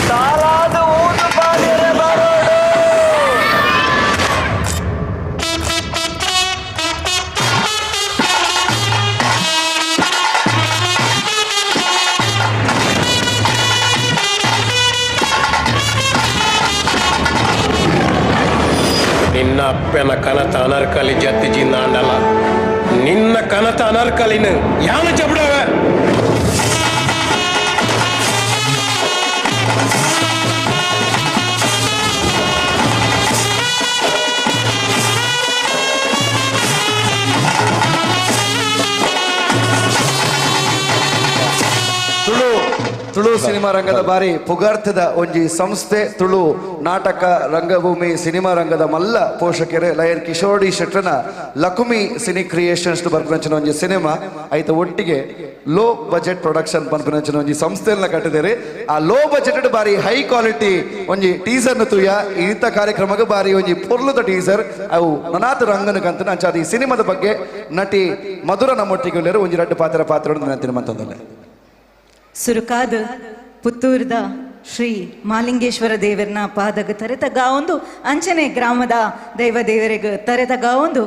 తాలాదు ఊదుపాడిన బరోడు ಅಪ್ಪನ ಕನತ ಅನರ್ಕಲಿ ಜತ್ತಿ ಜಿಂದಾಂಡಲ್ಲ ನಿನ್ನ ಕನತ ಅನರ್ಕಲಿನ ಯಾನು ಚಬಡವ ತುಳು ಸಿನಿಮಾ ರಂಗದ ಬಾರಿ ಪುಗಾರ್ಥದ ಒಂಜಿ ಸಂಸ್ಥೆ ತುಳು ನಾಟಕ ರಂಗಭೂಮಿ ಸಿನಿಮಾ ರಂಗದ ಮಲ್ಲ ಪೋಷಕರು ಲಯನ್ ಕಿಶೋಡಿ ಶೆಟ್ರನ ಲಕುಮಿ ಸಿನಿ ಕ್ರಿಯೇಷನ್ಸ್ ಬರ್ಪನಂಚಿನ ಒಂಜಿ ಸಿನಿಮಾ ಐತ ಒಟ್ಟಿಗೆ ಲೋ ಬಜೆಟ್ ಪ್ರೊಡಕ್ಷನ್ ಬರ್ಪನಂಚಿನ ಒಂಜಿ ಸಂಸ್ಥೆಯನ್ನ ಕಟ್ಟಿದ್ದಾರೆ ಆ ಲೋ ಬಜೆಟ್ ಬಾರಿ ಹೈ ಕ್ವಾಲಿಟಿ ಒಂಜಿ ಟೀಸರ್ ತುಯ ಇಂಥ ಕಾರ್ಯಕ್ರಮಕ್ಕೆ ಬಾರಿ ಒಂಜಿ ಪೊರ್ಲುದ ಟೀಸರ್ ಅವು ನನಾತ ರಂಗನ ಕಂತ ಅಂಚಾದ ಈ ಸಿನಿಮಾದ ಬಗ್ಗೆ ನಟಿ ಮಧುರ ನಮ್ಮೊಟ್ಟಿಗೆ ಉಳ್ಳರು ಒಂಜಿ ರಡ್ಡು ಪಾತ್ರ ನೆನತಿನ ಮತ್ತೊಂದಲ್ಲ ಸುರುಕಾದ ಪುತ್ತೂರ್ದ ಶ್ರೀ ಮಾಲಿಂಗೇಶ್ವರ ದೇವರನ ಪಾದಗ ತರೆತಗ ಒಂದು ಅಂಚನೆ ಗ್ರಾಮದ ದೈವ ದೇವರಿಗೆ ತರೆತಗ ಒಂದು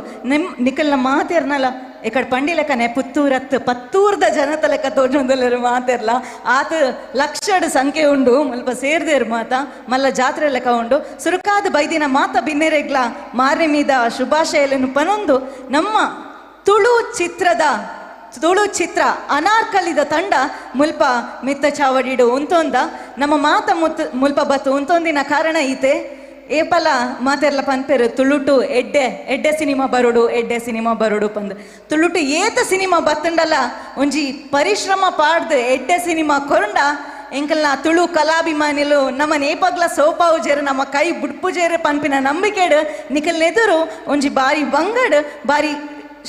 ನಿಕಲ್ನ ಮಾತೇರ್ನಲ್ಲ ಇಕಡೆ ಪಂಡಿಲಕನೆ ಪುತ್ತೂರತ್ ಪತ್ತೂರ್ದ ಜನತ ಲೆಕ್ಕ ತೋಜೊಂದಲ್ಲರು ಮಾತೆರ್ಲ ಆತ ಲಕ್ಷಡ್ ಸಂಖ್ಯೆ ಉಂಡು ಮಲ್ಪ ಸೇರ್ದೇರು ಮಾತ ಮಲ್ಲ ಜಾತ್ರೆ ಲೆಕ್ಕ ಉಂಡು ಸುರುಕಾದ ಬೈದಿನ ಮಾತ ಬಿನ್ನೆರೆಗ್ಲ ಮಾರ್ನೆ ಮೀದ ಶುಭಾಶಯలను ಪನೊಂದು ನಮ್ಮ ತುಳು ಚಿತ್ರ ಅನಾರ್ಕಲಿದ ತಂಡ ಮುಲ್ಪ ಮಿತ್ತ ಚಾವಡಿಡು ಉಂತೊಂದ ನಮ್ಮ ಮಾತ ಮುಲ್ಪ ಬತ್ತು ಉಂತೊಂದಿನ ಕಾರಣ ಈತೆ ಏಪಲ ಮಾತೆರ್ಲ ಪನ್ಪೆರು ತುಳುಟು ಎಡ್ಡೆ ಸಿನಿಮಾ ಬರೋಡು ಪಂದ್ ತುಳುಟು ಏತ ಸಿನಿಮಾ ಬತ್ತಂಡಲ್ಲ ಒಂಜಿ ಪರಿಶ್ರಮ ಪಾಡ್ದು ಎಡ್ಡೆ ಸಿನಿಮಾ ಕೊರಂಡ ಎಂಕಲ್ನ ತುಳು ಕಲಾಭಿಮಾನಿಲು ನಮ್ಮ ನೇಪಗ್ಲ ಸೋಪಾವು ಜೇರು ನಮ್ಮ ಕೈ ಬುಡ್ಪು ಜೇರು ಪನ್ಪಿನ ನಂಬಿಕೆಡು ನಿಕಲ್ನೆದುರು ಒಂಜಿ ಬಾರಿ ಬಂಗಡ್ ಬಾರಿ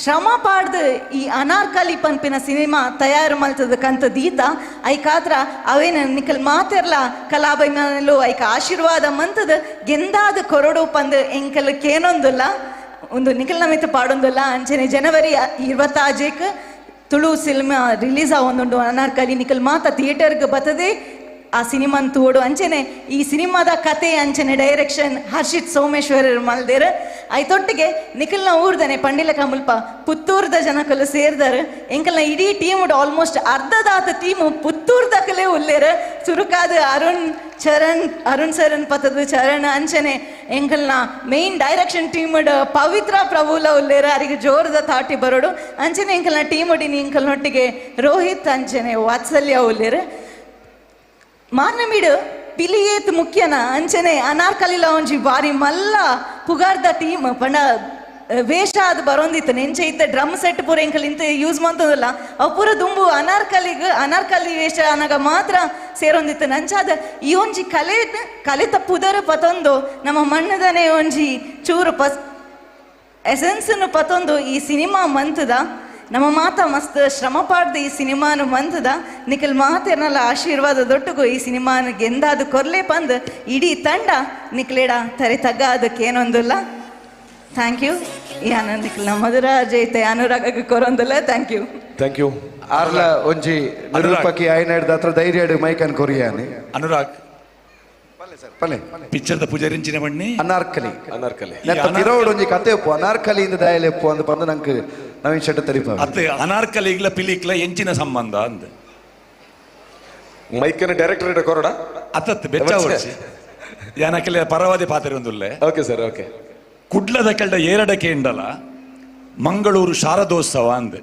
ಶ್ರಮ ಪಾಡ್ದು ಈ ಅನಾರ್ಕಲಿ ಪನ್ಪಿನ ಸಿನಿಮಾ ತಯಾರು ಮಲ್ತದ ಕಂತ ದೀತ ಐಕಾತ್ರ ಅವೇನ ನಿಕಲ್ ಮಾತೆರ್ಲ ಕಲಾಭಿಮಾನಿಲು ಐಕ ಆಶೀರ್ವಾದ ಮಂತದ ಗೆಂದಾದ ಕೊರಡು ಪಂದ್ ಎಂಕಲ್ ಕೇನೊಂದುಲ್ಲ ಒಂದು ನಿಕಲ್ನ ಮಿತ್ತು ಪಾಡೊಂದುಲ್ಲ ಅಂಚನೆ ಜನವರಿ 26 ತುಳು ಸಿನಿಮಾ ರಿಲೀಸ್ ಆವೊಂದುಂಡು ಅನಾರ್ಕಲಿ ನಿಕಲ್ ಮಾತ ಥಿಯೇಟರ್ಗೆ ಬರ್ತದೆ ಆ ಸಿನಿಮಾನ್ ತೋಡು ಅಂಚನೆ ಈ ಸಿನಿಮಾದ ಕತೆ ಅಂಚನೆ ಡೈರೆಕ್ಷನ್ ಹರ್ಷಿತ್ ಸೋಮೇಶ್ವರರು ಮಲ್ದೇರು ಐತೊಟ್ಟಿಗೆ ನಿಖಲ್ನ ಊರ್ದನೆ ಪಂಡಿಲಕ ಮುಲ್ಪ ಪುತ್ತೂರ್ದ ಜನಕಲು ಸೇರ್ದಾರ ಎಂಕಲ್ನ ಇಡೀ ಟೀಮ್ ಆಲ್ಮೋಸ್ಟ್ ಅರ್ಧದಾತ ಟೀಮು ಪುತ್ತೂರ್ದಕಲೇ ಉಲ್ಲೇರು ಸುರುಕಾದ ಅರುಣ್ ಸರನ್ ಪತದ ಚರಣ್ ಅಂಚನೆ ಎಂಕಲ್ನ ಮೇನ್ ಡೈರೆಕ್ಷನ್ ಟೀಮ್ ಪವಿತ್ರ ಪ್ರಭುಲ ಉಲ್ಲೇರು ಅರಿಗೆ ಜೋರದ ತಾಟಿ ಬರೋಡು ಅಂಚನೆ ಎಂಕಲ್ನ ಟೀಮ್ ಒಡಿನಿ ಎಂಕಲ್ನೊಟ್ಟಿಗೆ ರೋಹಿತ್ ಅಂಚನೆ ವಾತ್ಸಲ್ಯ ಉಲ್ಲೇರು ಮಾರ್ನಮೀಡು ಪಿಲಿಯೇತ್ ಮುಖ್ಯನ ಅಂಚನೆ ಅನಾರ್ಕಲಿಲ ಒಂಜಿ ಬಾರಿ ಮಲ್ಲ ಪುಗಾರ್ದ ಟೀಮ್ ಪಂಡ ವೇಷ ಅದು ಬರೋಂದಿತ್ತು ನೆಂಚೆ ಇತ್ತ ಡ್ರಮ್ ಸೆಟ್ ಪೂರ ಎಂಕಲ್ ಇಂತ ಯೂಸ್ ಮಾಡ್ತದಲ್ಲ ಅವು ಪೂರ ದುಂಬು ಅನಾರ್ಕಲಿ ವೇಷ ಅನ್ನಗ ಮಾತ್ರ ಸೇರೊಂದಿತ್ತು ನಂಚಾದ ಈ ಒಂಜಿ ಕಲಿತ ಪುದರ್ ಪತೊಂದು ನಮ್ಮ ಮಣ್ಣದನೆ ಒಂಜಿ ಚೂರು ಎಸೆನ್ಸ್ನು ಪತೊಂದು ಈ ಸಿನಿಮಾ ಮಂತದ ನಮ್ಮ ಮಾತ ಮಸ್ತ್ ಶ್ರಮ ಪಾಡ್ದು ಈ ಸಿನಿಮಾನು ಮಂತದ ನಿಖಲ್ ಮಾತೇರ್ನಲ್ಲ ಆಶೀರ್ವಾದ ದೊಟ್ಟುಗು ಈ ಸಿನಿಮಾನ ಗೆಂದಾದು ಕೊರ್ಲೆ ಪಂದ್ ಇಡೀ ತಂಡ ನಿಕ್ಲೇಡ ತರೆ ತಗ್ಗ ಅದಕ್ಕೇನೊಂದಿಲ್ಲ ಥ್ಯಾಂಕ್ ಯು ಯಾನ ನಿಖಲ್ನ ಮಧುರ ಜೈತೆ ಅನುರಾಗ ಕೊರೊಂದಿಲ್ಲ ಥ್ಯಾಂಕ್ ಯು ಆರ್ಲ ಒಂಜಿ ನಿರೂಪಕಿ ಆಯ್ನ ಹಿಡ್ದ ಹತ್ರ ಧೈರ್ಯ ಮೈಕನ್ ಕೊರಿಯಾನಿ ಅನುರಾಗ್ ಪಲ್ಲೆ ಪಿಕ್ಚರ್ದ ಪೂಜಾರಿಂಚಿನ ಬಣ್ಣಿ ಅನಾರ್ಕಲಿ ತಿರೋಡು ಒಂಜಿ ಕತೆ ಒಪ್ಪು ಅನಾರ್ಕಲಿಯಿಂದ ದಯಲೆ ಒಪ್ಪು ಅಂತ ಬಂದು ನಂಗೆ ನವೀನ್ ಶೆಟ್ಟ ತರಿಪ ಅತ್ತೆ ಅನಾರ್ಕಲಿಗ್ಲ ಪಿಲಿಕ್ಲ ಎಂಚಿನ ಸಂಬಂಧ ಅಂದ ಮೈಕನ ಡೈರೆಕ್ಟರ್ ಕೊರಡ ಅತ್ತತ್ತು ಬೆಚ್ಚ ಓಡಿಸಿ ಯಾನಕಲೆ ಪರವಾದಿ ಪಾತ್ರೆ ಒಂದುಲ್ಲೆ ಓಕೆ ಸರ್ ಓಕೆ ಕುಡ್ಲದ ಕೆಲ್ಡ ಏರಡಕ್ಕೆ ಇಂಡಲ ಮಂಗಳೂರು ಶಾರದೋತ್ಸವ ಅಂದೆ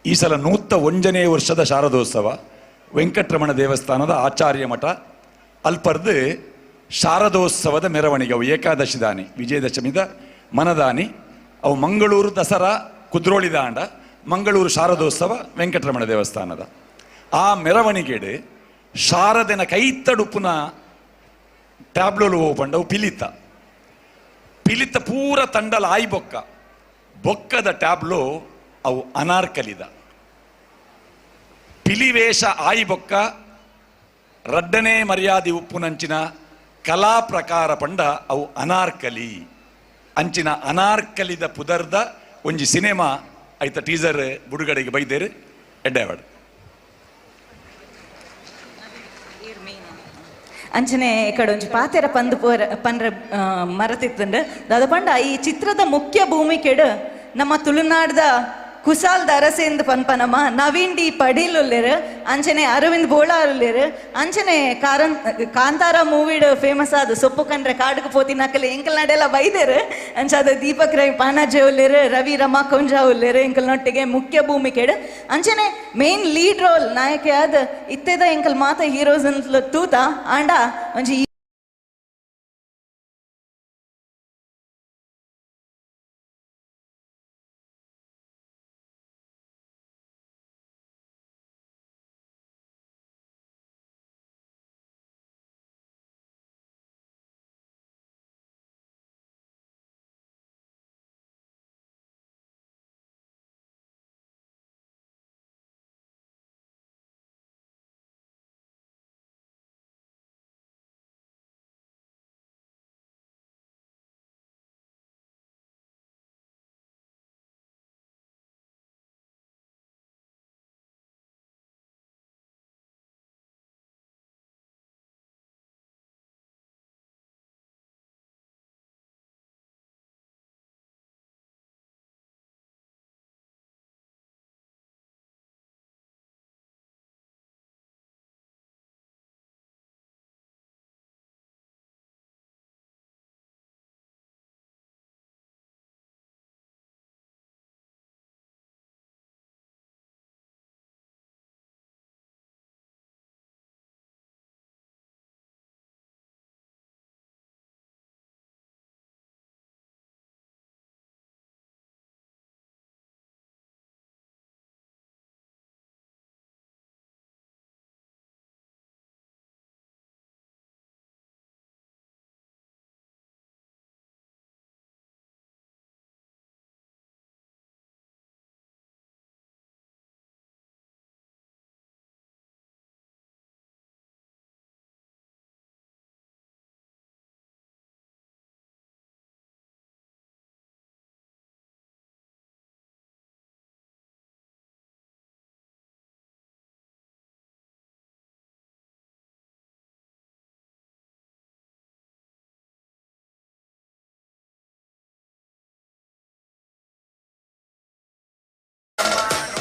ಈ ಸಲ 101ನೇ ವರ್ಷದ ಶಾರದೋತ್ಸವ ವೆಂಕಟರಮಣ ದೇವಸ್ಥಾನದ ಆಚಾರ್ಯ ಮಠ ಅಲ್ಪರ್ದು ಶಾರದೋತ್ಸವದ ಮೆರವಣಿಗೆ ಅವು ಏಕಾದಶಿ ದಾನಿ ವಿಜಯದಶಮಿದ ಮನದಾನಿ ಅವು ಮಂಗಳೂರು ದಸರಾ ಕುದ್ರೋಳಿ ದಾಂಡ ಮಂಗಳೂರು ಶಾರದೋತ್ಸವ ವೆಂಕಟರಮಣ ದೇವಸ್ಥಾನದ ಆ ಮೆರವಣಿಗೆಡು ಶಾರದನ ಕೈತಡುಪುನ ಟ್ಯಾಬ್ಲೋಲು ಹೋಗ್ಬಂಡವು ಪಿಲಿತ ಪೂರ ತಂಡಲ ಆಯಿ ಬೊಕ್ಕದ ಟ್ಯಾಬ್ಲೋ ಅವು ಅನಾರ್ಕಲಿದ ಪಿಲಿವೇಷ ಆಯಿ ಬೊಕ್ಕ ರಡ್ಡನೇ ಮರ್ಯಾದೆ ಉಪ್ಪುನಂಚಿನ ಕಲಾ ಪ್ರಕಾರ ಪಂಡ ಅವು ಅನಾರ್ಕಲಿ ಅಂಚಿನ ಅನಾರ್ಕಲಿದ ಪುದರ್ದ ಒಂಜಿ ಸಿನಿಮಾ ಐತ ಟೀಸರ್ ಬುಡುಗಡೆಗೆ ಬೈದೇರು ಎಡ್ಡೆವಾಡು ಅಂಚನೆ ಇಕಡೆ ಒಂಜಿ ಪಾತೆರ ಪಂಡ್ರೆ ಮರತಿತ್ತಂಡು ದಾದ ಪಂಡ ಈ ಚಿತ್ರದ ಮುಖ್ಯ ಭೂಮಿಕೆಡು ನಮ್ಮ ತುಳುನಾಡ್ದ ಕುಸಾಲ್ ದರಸೇಂದ್ ಪನ್ಪನಮ ನವೀನ್ ಡಿ ಪಡೀಲುಲ್ಲೇರು ಅಂಚನೆ ಅರವಿಂದ್ ಬೋಳಾರುಲ್ಲೇರು ಅಂಚನೆ ಕಾಂತಾರ ಮೂವಿಡ್ ಫೇಮಸ್ ಆದ ಸೊಪ್ಪು ಕಂಡ್ರೆ ಕಾಡುಕು ಪೋತಿ ನಕಲೆ ಎಂಕಲ್ ನಡೆಲ್ಲ ಬೈದೇರು ಅಂಚಾದ ದೀಪಕ್ ರೈ ಪಾನಾಜೆ ಉಲ್ಲೇರು ರವಿ ರಮಾ ಕೊಂಜಾ ಉಲ್ಲೇರು ಎಂಕಲ್ ನೊಟ್ಟಿಗೆ ಮುಖ್ಯ ಭೂಮಿಕೆಡು ಅಂಚನೆ ಮೇನ್ ಲೀಡ್ ರೋಲ್ ನಾಯಕಿ ಆದ ಇತ್ತೆದ ಎಂಕಲ್ ಮಾತ ಹೀರೋಸ್ ಅಂತ ತೂತ ಆಂಡ ಒಂಜಿ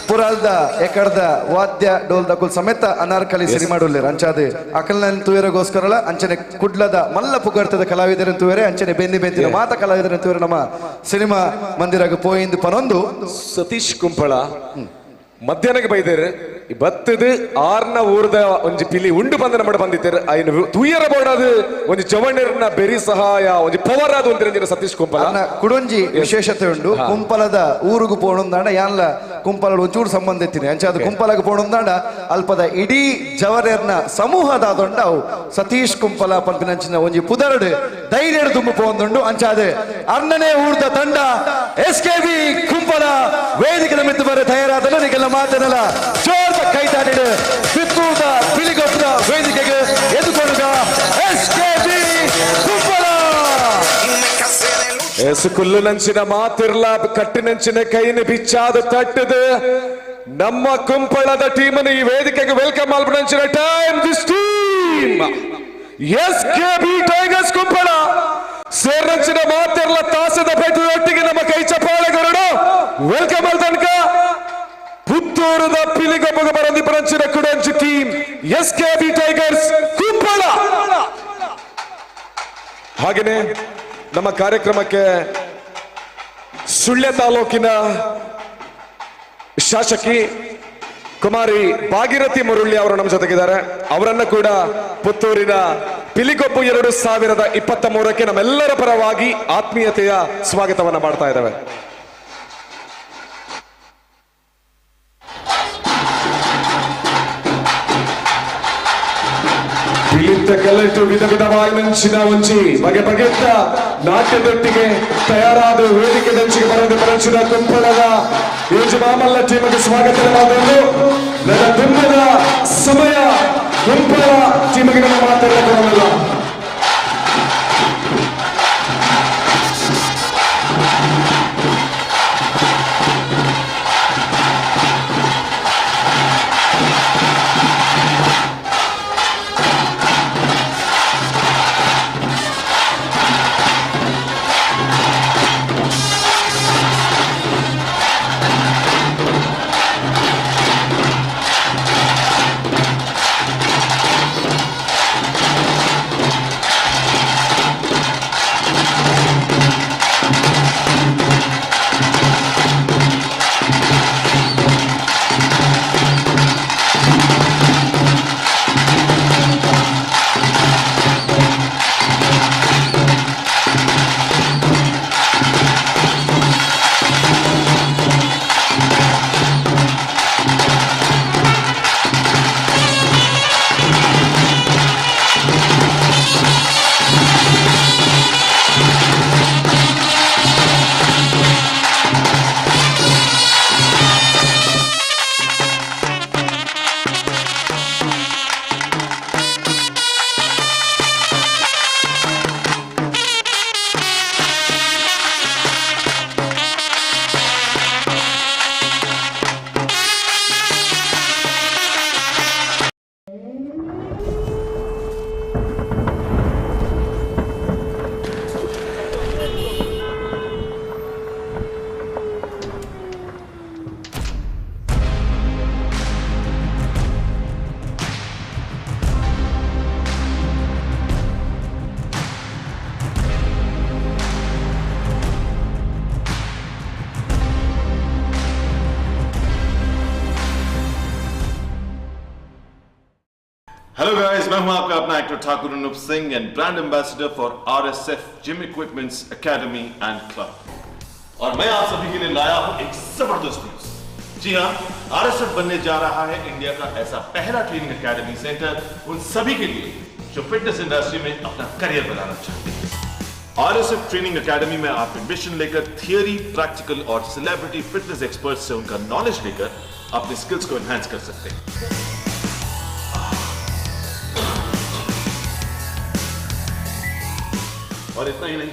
ಪುರಾಲ್ದ ಎಕಡ್ದ ವಾದ್ಯ ಡೋಲ್ ದಕುಲ್ ಸಮೇತ ಅನಾರ್ಕಲಿ ಸಿನಿಮಾಡುಲ್ಲೇರು ಅಂಚಾದೆ ಅಕಲ್ನ ತೂಯರಗೋಸ್ಕರಲ ಅಂಚನೆ ಕುಡ್ಲದ ಮಲ್ಲ ಪುಗರ್ತದ ಕಲಾವಿದರನ್ನು ತೂಯರೆ ಅಂಚನೆ ಬೆಂದಿ ಬೆಂದಿನ ಮಾತ ಕಲಾವಿದರನ್ನು ತೂಯರೆ ನಮ್ಮ ಸಿನಿಮಾ ಮಂದಿರಗ ಪೋಯಿಂದು ಪನೊಂದು ಸತೀಶ್ ಕುಂಪಳ ಮಧ್ಯಾಹ್ನಕ್ಕೆ ಬೈದೇರು ಬತ್ತದು ಆರ್ನ ಊರ್ದ ಒಂಜಿ ಪಿಲಿ ಉಂಡು ಬಂದನ ಮಾಡ ಬಂದಿದ್ದೇರು ಐನು ತೂಯರ ಬೋಡದು ಒಂಜಿ ಜವಣ್ಣರ್ನ ಬೆರಿ ಸಹಾಯ ಒಂಜಿ ಪವರ್ ಆದ ಒಂದಿನ ಸತೀಶ್ ಕುಂಪಲ ಕುಡೊಂಜಿ ವಿಶೇಷತೆ ಉಂಡು ಕುಂಪಲದ ಊರುಗು ಪೋಣುಂದಾಂಡ ಯಾನ್ಲ ಕುಂಪಲ ಒಂಚೂರು ಸಂಬಂಧ ಎತ್ತಿನಿ ಅಂಚಾದ ಕುಂಪಲಗ ಪೋಣುಂದಾಂಡ ಅಲ್ಪದ ಇಡೀ ಜವರೇರ್ನ ಸಮೂಹದ ಅದೊಂಡ ಅವು ಸತೀಶ್ ಕುಂಪಲ ಪಂಪಿನಂಚಿನ ಒಂಜಿ ಪುದರ್ಡ್ ಧೈರ್ಯ ತುಂಬು ಪೋಂದುಂಡು ಅಂಚಾದೆ ಅರ್ನನೇ ಊರ್ದ ತಂಡ SKB ಕುಂಪಲ ವೇದಿಕೆ ಮಿತ್ತು ಬರ ತಯಾರಾದಲು ನಿಗೆಲ್ಲ ಮಾತನಲ್ಲ ಜೋರ್ದ ಕೈತಾಡಿಡು ಪಿತ್ತೂರ್ದ ಪಿಲಿಗೊಪ್ಪದ ವೇದಿಕೆಗೆ ಎದುಕೊಂಡ SKB ಕುಂಪಲ ಕುಲ್ಲು ನಂಚಿನ ಮಾತಿರ್ಲ ಕಟ್ಟಿನಂಚಿನ ಕೈನ ಬಿಚ್ಚಾದ ತಟ್ಟದು ನಮ್ಮ ಕುಂಪಳದ ಟೀಮನ್ನು ಈ ವೇದಿಕೆಗೆ ವೆಲ್ಕಮ್ ಮಾಡ್ಬಿಡಂಚಿನ time this team SKB tigers Kumpala ಸೇರ್ನಂಚಿನ ಮಾತಿರ್ಲ ತಾಸದ ಬೆಟ್ಟದೊಟ್ಟಿಗೆ ನಮ್ಮ ಕೈ ಚಪ್ಪಾಳೆಗರಡು ವೆಲ್ಕಮ್ al ತನಕ ಪುತ್ತೂರದ ಪಿಲಿಗೊಬ್ಬಗ ಬರಂದಿ ಬರಂಚಿನ ಕುಡಂಚಿ ಟೀಮ್ SKB ಟೈಗರ್ಸ್ ಕುಂಪಳ. ಹಾಗೇನೆ ನಮ್ಮ ಕಾರ್ಯಕ್ರಮಕ್ಕೆ ಸುಳ್ಯ ತಾಲೂಕಿನ ಶಾಸಕಿ ಕುಮಾರಿ ಭಾಗೀರಥಿ ಮುರುಳ್ಳಿ ಅವರು ನಮ್ಮ ಜೊತೆಗಿದ್ದಾರೆ. ಅವರನ್ನ ಕೂಡ ಪುತ್ತೂರಿನ ಪಿಲಿಗೊಬ್ಬು 2023ಕ್ಕೆ ನಮ್ಮೆಲ್ಲರ ಪರವಾಗಿ ಆತ್ಮೀಯತೆಯ ಸ್ವಾಗತವನ್ನ ಮಾಡ್ತಾ ಇದ್ದೇವೆ. ಇಲ್ಲಿಂದ ಕಲೆಟ್ಟು ವಿಧ ವಿಧವಾಗಿ ನಂಚಿನ ಒಂಜಿ ಬಗೆ ಬಗೆತ್ತ ನಾಟ್ಯದೊಟ್ಟಿಗೆ ತಯಾರಾದ ವೇದಿಕೆ ನಂಚಿಗೆ ಬರೋದು ಬರಂಚಿನ ಕುಂಪಳದ ಯೋಜು ಮಾಮಲ್ಲ ಟೀಮಿಗೆ ಸ್ವಾಗತ ಮಾಡೋದು ನನ್ನ ತುಂಬದ ಸಮಯ ಕುಂಪಳ ಟೀಮಿಗೆ ನಮ್ಮ ಮಾತಾಡೋಲ್ಲ. हेलो गाइस, मैं हूं आपका अपना actor Thakur Anoop Singh and brand ambassador for RSF gym equipments academy and club. और मैं आप सभी के लिए लाया हूं एक जबरदस्त न्यूज। जी हां, RSF बनने जा रहा है इंडिया का ऐसा पहला ट्रेनिंग एकेडमी सेंटर उन सभी के लिए जो फिटनेस इंडस्ट्री में अपना करियर बनाना चाहते हैं। RSF ट्रेनिंग एकेडमी में आप एडमिशन लेकर थियरी, प्रैक्टिकल और सेलिब्रिटी फिटनेस एक्सपर्ट से उनका नॉलेज लेकर अपने स्किल्स को एनहांस कर सकते हैं। और इतना ही नहीं,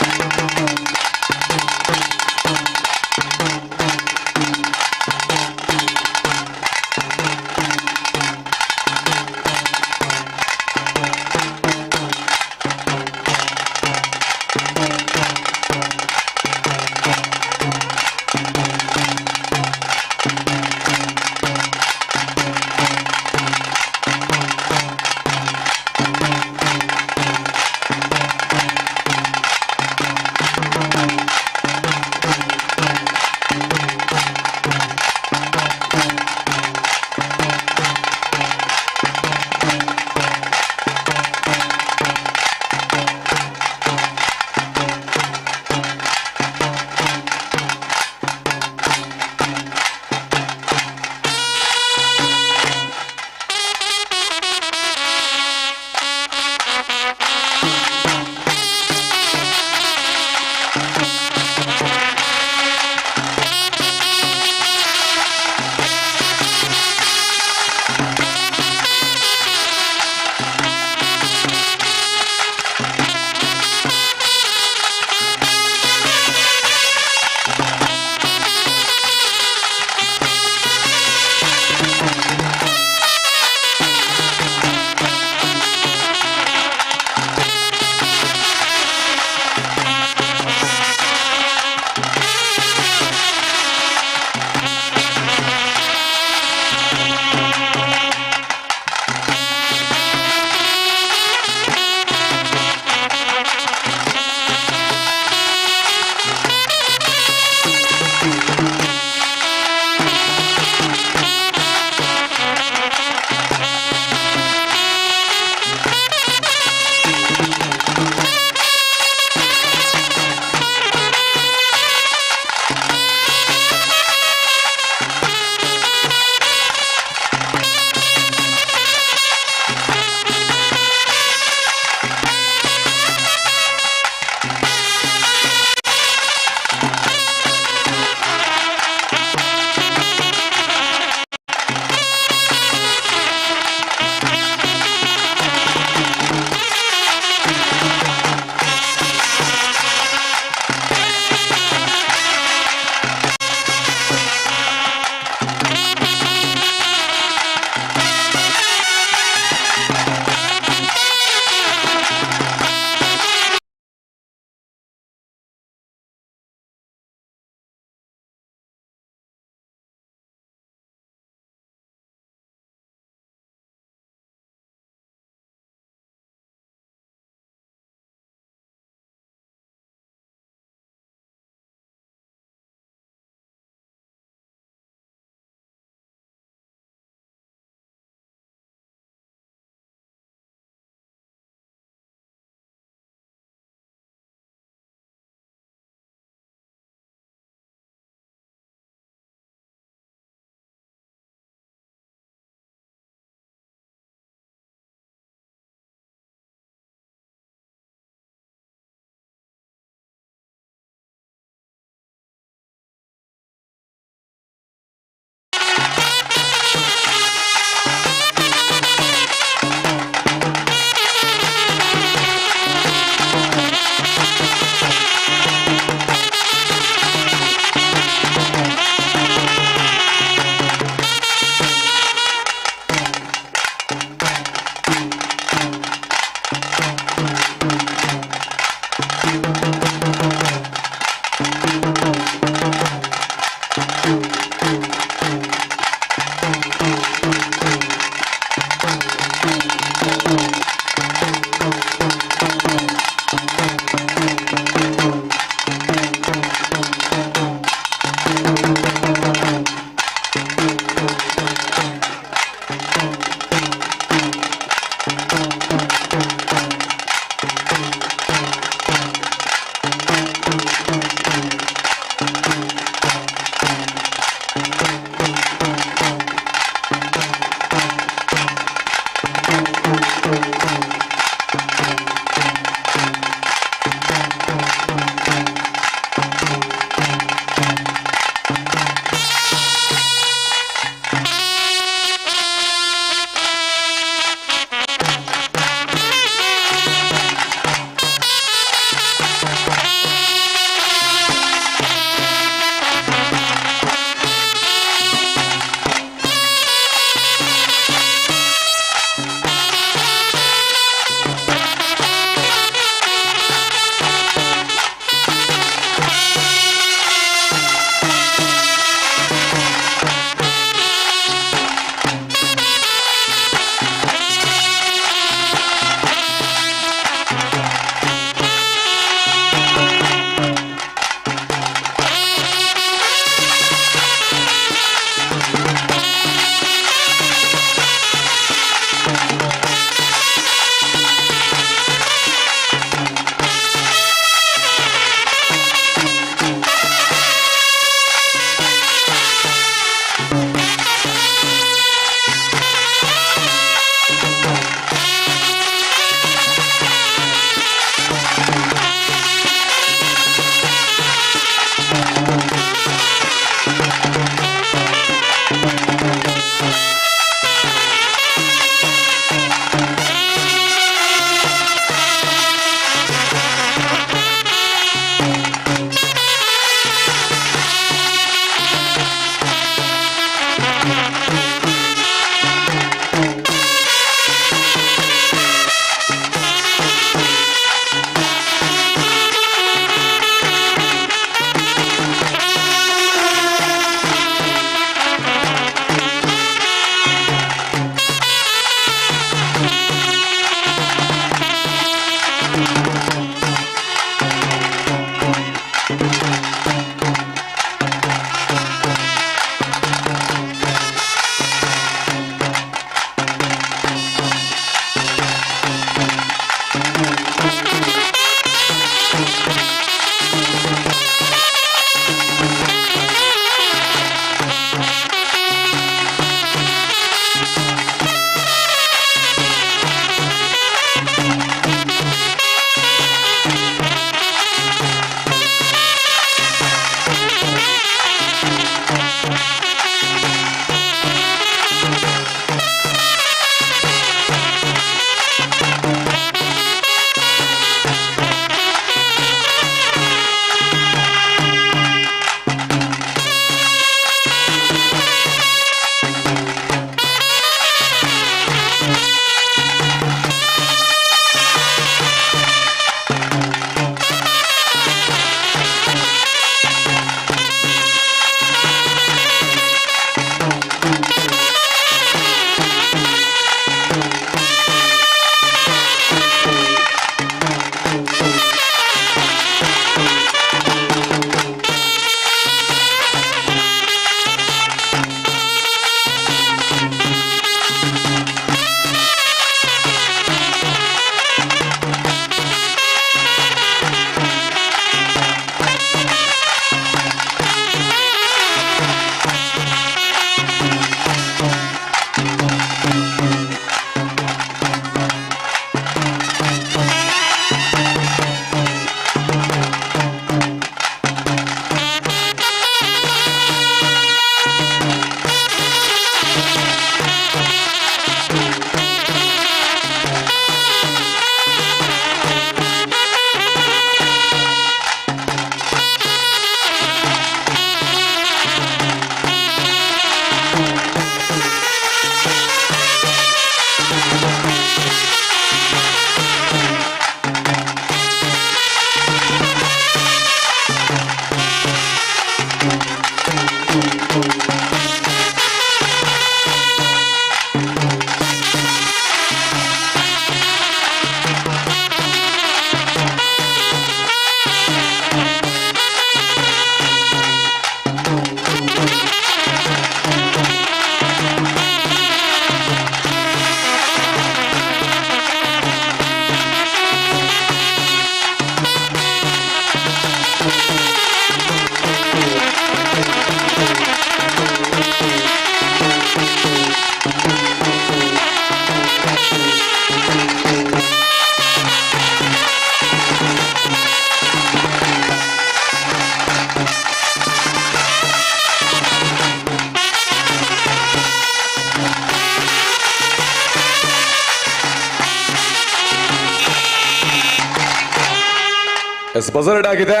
ಎಸ್ ಬಜರ್ಡ್ ಆಗಿದೆ.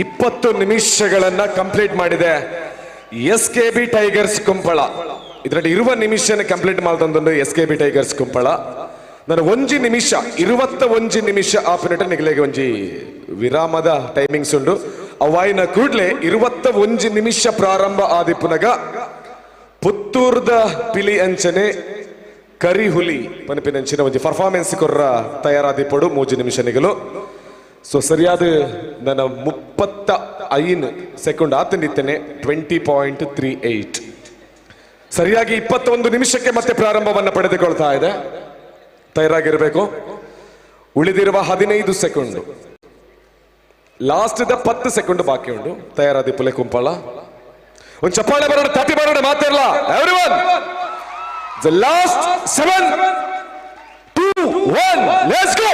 20 ನಿಮಿಷಗಳನ್ನ ಕಂಪ್ಲೀಟ್ ಮಾಡಿದೆ SKB ಟೈಗರ್ಸ್ ಕುಂಪಳ. ಇದರಲ್ಲಿ ಇರುವ ನಿಮಿಷನ ಕಂಪ್ಲೀಟ್ ಮಾಡ್ತಂದು SKB ಟೈಗರ್ಸ್ ಕುಂಪಳ. ನಾನು 1 ನಿಮಿಷ 21 ನಿಮಿಷ ಆಪರೇಟ ನಿಗಲೆಗೆ ಒಂಜಿ ವಿರಾಮದ ಟೈಮಿಂಗ್ಸ್ ಉಂಡು. ಅವಾಯಿನ ಕೂಡ್ಲೆ 21 ನಿಮಿಷ ಪ್ರಾರಂಭ ಆದಿಪ್ಪುನಗ ಪುತ್ತೂರ್ದ ಪಿಲಿ ಅಂಚನೆ ಕರಿ ಹುಲಿ ಪನಪಿನಂಚಿನ ಒಂಜಿ ಪರ್ಫಾರ್ಮೆನ್ಸ್ ಕೊರ್ರ ತಯಾರಾದಿಪ್ಪಡು 3 ನಿಮಿಷ ನಿಗಲು. ಸೊ ಸರಿಯಾದ ನನ್ನ 35 ಸೆಕೆಂಡ್ ಆತಂದಿತ್ತೇನೆ. 20.38 ಸರಿಯಾಗಿ 21 ನಿಮಿಷಕ್ಕೆ ಮತ್ತೆ ಪ್ರಾರಂಭವನ್ನ ಪಡೆದುಕೊಳ್ತಾ ಇದೆ. ತಯಾರಾಗಿರ್ಬೇಕು. ಉಳಿದಿರುವ 15 ಸೆಕೆಂಡ್, ಲಾಸ್ಟ್ 10 ಸೆಕೆಂಡ್ ಬಾಕಿ ಉಂಟು. ತಯಾರಾದಿ ಪುಲೆ ಕುಂಪಳ ಒಂದು ಚಪ್ಪಾಳೆ ಬರೋಣ, ತಟ್ಟಿ ಬರೋಣ, ಮಾತಿರಲ್ಲ everyone. The last 7 2 1 let's go.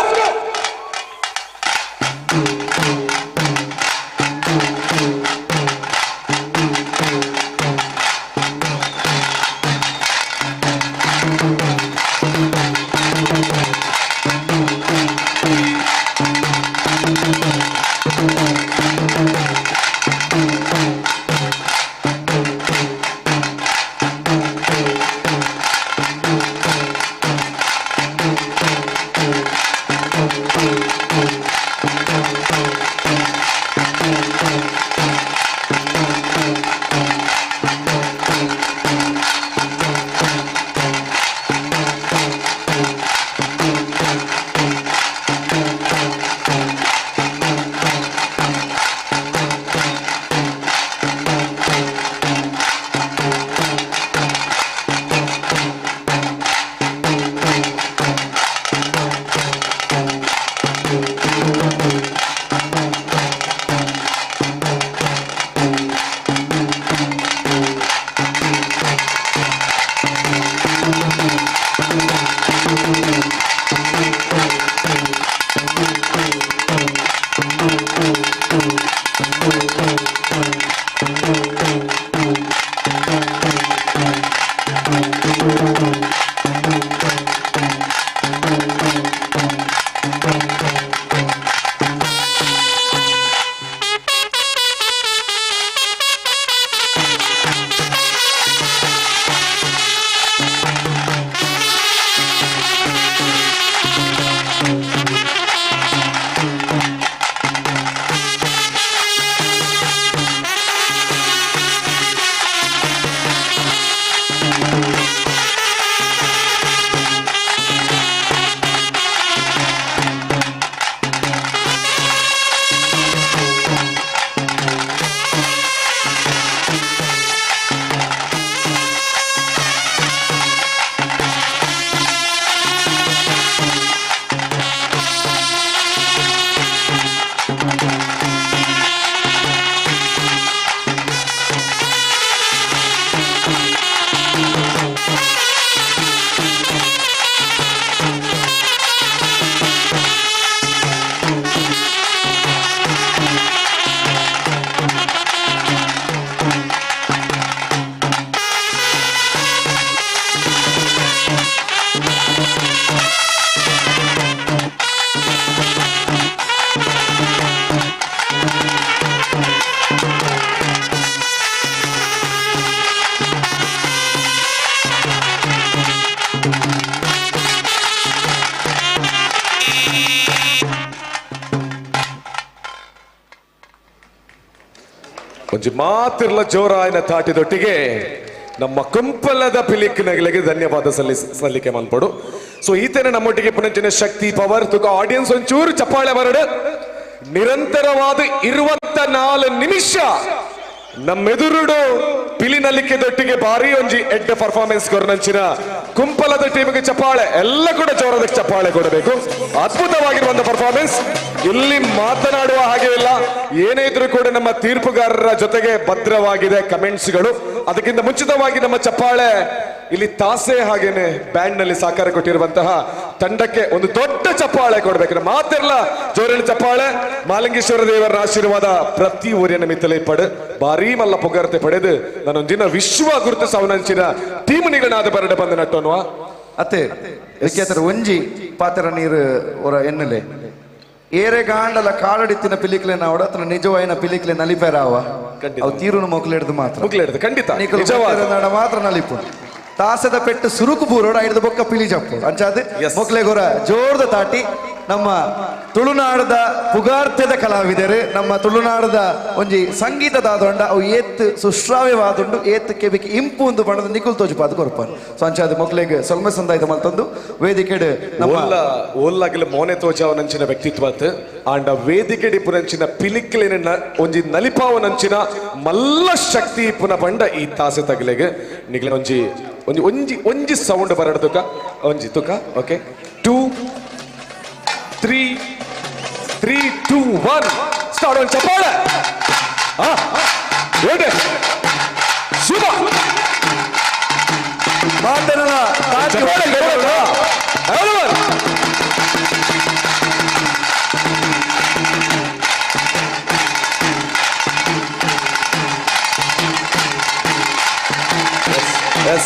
ಒಂಜಿ ಮಾತಿರ್ಲ ಜೋರಾಯನ ತಾಟಿದೊಟ್ಟಿಗೆ ನಮ್ಮ ಕುಂಪಲದ ಪಿಲಿಕ್ ನಗಲಿಗೆ ಧನ್ಯವಾದ ಸಲ್ಲಿಕೆ ಮನ್ಪಡು. ಸೊ ಈತನ ನಮ್ಮೊಟ್ಟಿಗೆ ಪುನಂಚಿನ ಶಕ್ತಿ ಪವರ್ ತುಕ ಆಡಿಯನ್ಸ್ ಒಂಚೂರು ಚಪ್ಪಾಳೆ ಬರಡು. ನಿರಂತರವಾದ 24 ನಿಮಿಷ ನಮ್ಮೆದುರುಡು ಪಿಲಿನಲ್ಲಿಕ್ಕೆದೊಟ್ಟಿಗೆ ಭಾರಿ ಒಂಜಿ ಎಡ್ಡ ಪರ್ಫಾರ್ಮೆನ್ಸ್ ಕೊರನಂಚಿನ ಕುಂಪಲದ ಟೀಮ್ಗೆ ಚಪ್ಪಾಳೆ, ಎಲ್ಲ ಕೂಡ ಜೋರದ ಚಪ್ಪಾಳೆ ಕೊಡಬೇಕು. ಅದ್ಭುತವಾಗಿರುವಂತ ಪರ್ಫಾರ್ಮೆನ್ಸ್, ಇಲ್ಲಿ ಮಾತನಾಡುವ ಹಾಗೆ ಇಲ್ಲ. ಏನೇ ಇದ್ರೂ ಕೂಡ ನಮ್ಮ ತೀರ್ಪುಗಾರರ ಜೊತೆಗೆ ಭದ್ರವಾಗಿದೆ ಕಮೆಂಟ್ಸ್ಗಳು. ಅದಕ್ಕಿಂತ ಮುಂಚಿತವಾಗಿ ನಮ್ಮ ಚಪ್ಪಾಳೆ ಇಲ್ಲಿ ತಾಸೆ ಹಾಗೇನೆ ಬ್ಯಾಂಡ್ ನಲ್ಲಿ ಸಾಕಾರ ಕೊಟ್ಟಿರುವಂತಹ ತಂಡಕ್ಕೆ ಒಂದು ದೊಡ್ಡ ಚಪ್ಪಾಳೆ ಕೊಡ್ಬೇಕು. ನಮ್ಮ ಮಾತೆಲ್ಲ ಜೋರಿನ ಚಪ್ಪಾಳೆ. ಮಾಲಿಂಗೇಶ್ವರ ದೇವರ ಆಶೀರ್ವಾದ ಪ್ರತಿ ಊರಿನ ಮಿತ್ತಲೆ ಪಡೆ ಭಾರಿ ಮಲ್ಲ ಪೊಗರತೆ ಪಡೆದು ನಾನೊಂದಿನ ವಿಶ್ವ ಗುರುತು ಸವನಂಚಿನ ಟೀಮ್ ನಿಗಳಾದ ಬರಡೆ ಬಂದ ನಟ್ಟೋನ್ವಾ ಅತ್ತೆ ಒಂಜಿ ಪಾತ್ರ ನೀರು ಅವರ ಎನ್ನಲೆ ಏರೆಗಾಂಡಲ ಕಾಡಡಿತ್ತಿನ ಪಿಲಿಕ್ಲೆ ನಾವಡ ಅತನ ನಿಜವಾಯಿನ ಪಿಲಿಕ್ಲೆ ನಲಿಪೇರಾವ ಅವು ತೀರುನು ಮೊಕ್ಲೆಡ್ದು ಮಾತ್ರ ಖಂಡಿತ ಮಾತ್ರ ನಲಿಪು ತಾಸದ ಪೆಟ್ಟು ಸುರುಕು ಬೂರೋಡ ಐದು ಬೊಕ್ಕ ಪಿಲಿ ಜಪ್ಪು ಅಂಚಾದ ಮೊಕ್ಲೆಗೊರ ಜೋರ್ದ ತಾಟಿ ನಮ್ಮ ತುಳುನಾಡದ ಪುಗಾರ್ಥದ ಕಲಾವಿದರು ನಮ್ಮ ತುಳುನಾಡದ ಒಂಜಿ ಸಂಗೀತದ ಆದೊಂಡ ಅವು ಏತ್ ಸುಶ್ರಾವ್ಯವಾದುಂಡು ಏತ್ ಕೆಬಿಕೆ ಇಂಪು ಒಂದು ಬಣ್ಣದ ನಿಕುಲ್ ತೋಜುಪಾದ ಕೊರಪಾನು ಸೊ ಅಂಚಾದ ಮೊಕ್ಲೆಗೆ ಸೊಲ್ಮೆ ಸಂದಾಯ್ತ ಮಲ್ತಂದು ವೇದಿಕೆಡ್ ಓಲ್ಲಾಗಿಲ ಮೋನೆ ತೋಜಾವನಂಚಿನ ವ್ಯಕ್ತಿತ್ವತ್ ಆಂಡ ವೇದಿಕೆಡಿ ಪುರಂಚಿನ ಪಿಲಿಕ್ಲೆನ ಒಂಜಿ ನಲಿಪಾವನಂಚಿನ ಮಲ್ಲ ಶಕ್ತಿ ಪುನ ಬಂಡ ಈ ತಾಸೆ ತಗಲೆಗೆ ನಿಗ್ಲೆ ಒಂಜಿ ಒಂಜಿ ಒಂಜಿ ಒಂಜಿ ಸೌಂಡ್ ಬರಡ ತುಕ ಒಂಜಿ ತುಕ ಓಕೆ 2 3 3 2 1 ಸ್ಟಾರ್ಟ್ on ಚಪ್ಪಾಳೆ ಏಡೆ ಶುಭ ಮಾತನನ ಚಪ್ಪಾಳೆ ಗೆಲ್ಲೋಣ everyone yes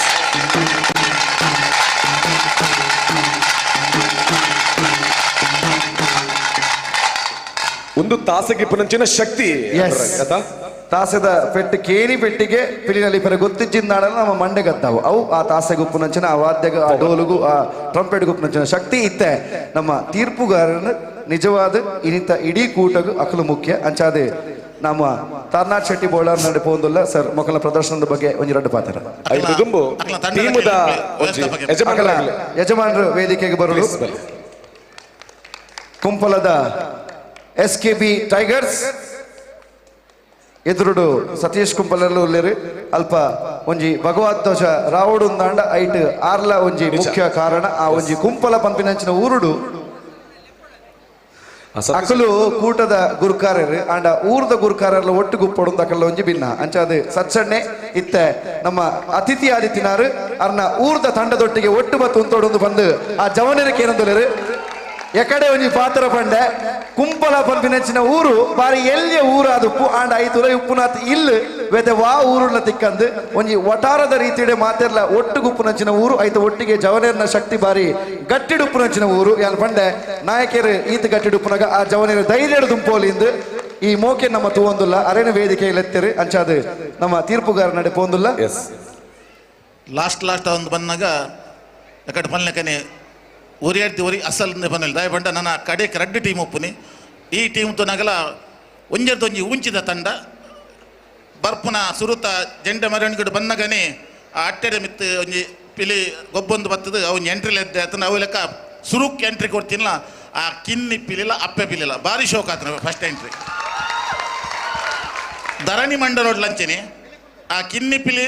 ಒಂದು ತಾಸಗೆ ಪುನಂಚಿನ ಶಕ್ತಿ ತಾಸದ ಪೆಟ್ಟು ಕೇರಿ ಪೆಟ್ಟಿಗೆ ಪಿಲಿನಲ್ಲಿ ಪರ ಗೊತ್ತಿಚ್ಚಿಂದಾಡ ನಮ್ಮ ಮಂಡೆ ಗದ್ದಾವು ಅವು ಆ ತಾಸೆ ಗುಪ್ಪುನಂಚಿನ ಆ ವಾದ್ಯಗ ಆ ಡೋಲುಗು ಆ ಟ್ರಂಪೆಟ್ ಗುಪ್ಪುನಂಚಿನ ಶಕ್ತಿ ಇತ್ತೆ ನಮ್ಮ ತೀರ್ಪುಗಾರನ ನಿಜವಾದ ಇನಿತ ಇಡೀ ಕೂಟಗು ಅಕಲು ಮುಖ್ಯ ಅಂಚಾದೆ ನಮ್ಮ ತಾರ್ನಾಥ್ ಶೆಟ್ಟಿ ಬೋಳಾರ್ ನಡೆ ಪೋಂದುಲ್ಲ ಸರ್ ಮೊಕಲ ಪ್ರದರ್ಶನದ ಬಗ್ಗೆ ಒಂಜಿ ರಡ್ಡು ಪಾತ್ರ ಯಜಮಾನರು ವೇದಿಕೆಗೆ ಬರಲು ಕುಂಪಲದ SKB ಟೈಗರ್ಸ್ ಎದುರುಡು ಸತೀಶ್ ಕುಂಪಲಲ್ಲಿ ಉಳ್ಳೇರು ಅಲ್ಪ ಒಂಜಿ ಭಗವತ್ ಧ್ವಜ ರಾವಡು ದಾಂಡ ಐಟ್ ಆರ್ಲ ಒಂಜಿ ಮುಖ್ಯ ಕಾರಣ ಆ ಒಂಜಿ ಕುಂಪಲ ಪಂಪಿನಂಚಿನ ಊರುಡು ಅಕಲು ಕೂಟದ ಗುರುಕಾರರು ಆಂಡ ಊರ್ದ ಗುರುಕಾರರ್ಲ ಒಟ್ಟು ಗುಪ್ಪೊಡು ಅಕಲ್ಲ ಒಂಜಿ ಭಿನ್ನ ಅಂಚಾದ ಸಚ್ಚಣ್ಣೆ ಇತ್ತೆ ನಮ್ಮ ಅತಿಥಿ ಆದಿತ್ತಿನಾರು ಅರ್ನ ಊರ್ದ ತಂಡದೊಟ್ಟಿಗೆ ಒಟ್ಟು ಬತ್ತು ಉಂತೋಡೊಂದು ಬಂದು ಆ ಜವನರಿಗೆ ಏನಂದಲೇರು ಎಕಡೆ ಒಂಜಿ ಪಾತ್ರ ಪಂಡೆ ಕುಂಪಲ ಪಂಪಿನಂಚಿನ ಊರು ಬಾರಿ ಎಲ್ಲಿಯ ಊರು ಅದು ಉಪ್ಪು ಆಂಡ ಐತುರ ಉಪ್ಪುನಾತ್ ಇಲ್ಲು ವೆದೆ ವಾ ಊರುಲ್ಲ ತಿಕ್ಕಂದು ಒಂಜಿ ಒಟಾರದ ರೀತಿಯ ಮಾತೆರ್ಲ ಒಟ್ಟು ಗುಪ್ಪುನಂಚಿನ ಊರು ಐತ ಒಟ್ಟಿಗೆ ಜವನೇರ್ನ ಶಕ್ತಿ ಬಾರಿ ಗಟ್ಟಿಡುಪ್ಪುನಂಚಿನ ಊರು ಯಾನ್ ಪಂಡೆ ನಾಯಕರು ಈತ ಗಟ್ಟಿಡುಪ್ಪುನಾಗ ಆ ಜವನೇರ ಧೈರ್ಯ ದುಂಪೋಲಿಂದು ಈ ಮೋಕೆ ನಮ್ಮ ತೂವೊಂದುಲ್ಲ ಅರೇನ ವೇದಿಕೆಯಲ್ಲಿ ಎತ್ತರು ಅಂಚಾದ ನಮ್ಮ ತೀರ್ಪುಗಾರ ನಡೆ ಪೋಂದುಲ್ಲ ಲಾಸ್ಟ್ ಒಂದು ಬಂದಾಗ ಎಕಡೆ ಪನ್ಲೆಕನೆ ಒರಿ ಅಸಲ್ ಬನ್ನಲ್ ದಯ ಬಂಡ ನನ್ನ ಕಡೆಗೆ ರಡ್ಡು ಟೀಮ್ ಒಪ್ಪುನಿ ಈ ಟೀಮ್ ತು ನಗಲ ಒಂಜಿ ಉಂಚಿದ ತಂಡ ಬರ್ಪುನ ಸುರುತ ಜೆಂಡ ಮೆರವಣಿಗೆ ಬಂದಾಗನೇ ಆ ಅಟ್ಟೆಡೆ ಮಿತ್ತು ಒಂಜಿ ಪಿಲಿ ಗೊಬ್ಬೊಂದು ಬತ್ತದು ಅವನ್ ಎಂಟ್ರಿ ಎದ್ದೆ ಆತನ ಅವು ಲೆಕ್ಕ ಸುರುಕ್ ಎಂಟ್ರಿ ಕೊಡ್ತಿಲ್ಲ ಆ ಕಿನ್ನಿ ಪಿಲಿಲ್ಲ ಅಪ್ಪೆ ಪಿಲಿಲ್ಲ ಭಾರಿ ಶೋಕ್ ಆತನ ಫಸ್ಟ್ ಎಂಟ್ರಿ ಧರಣಿ ಮಂಡಲ ಲಂಚನೆ ಆ ಕಿನ್ನಿ ಪಿಲಿ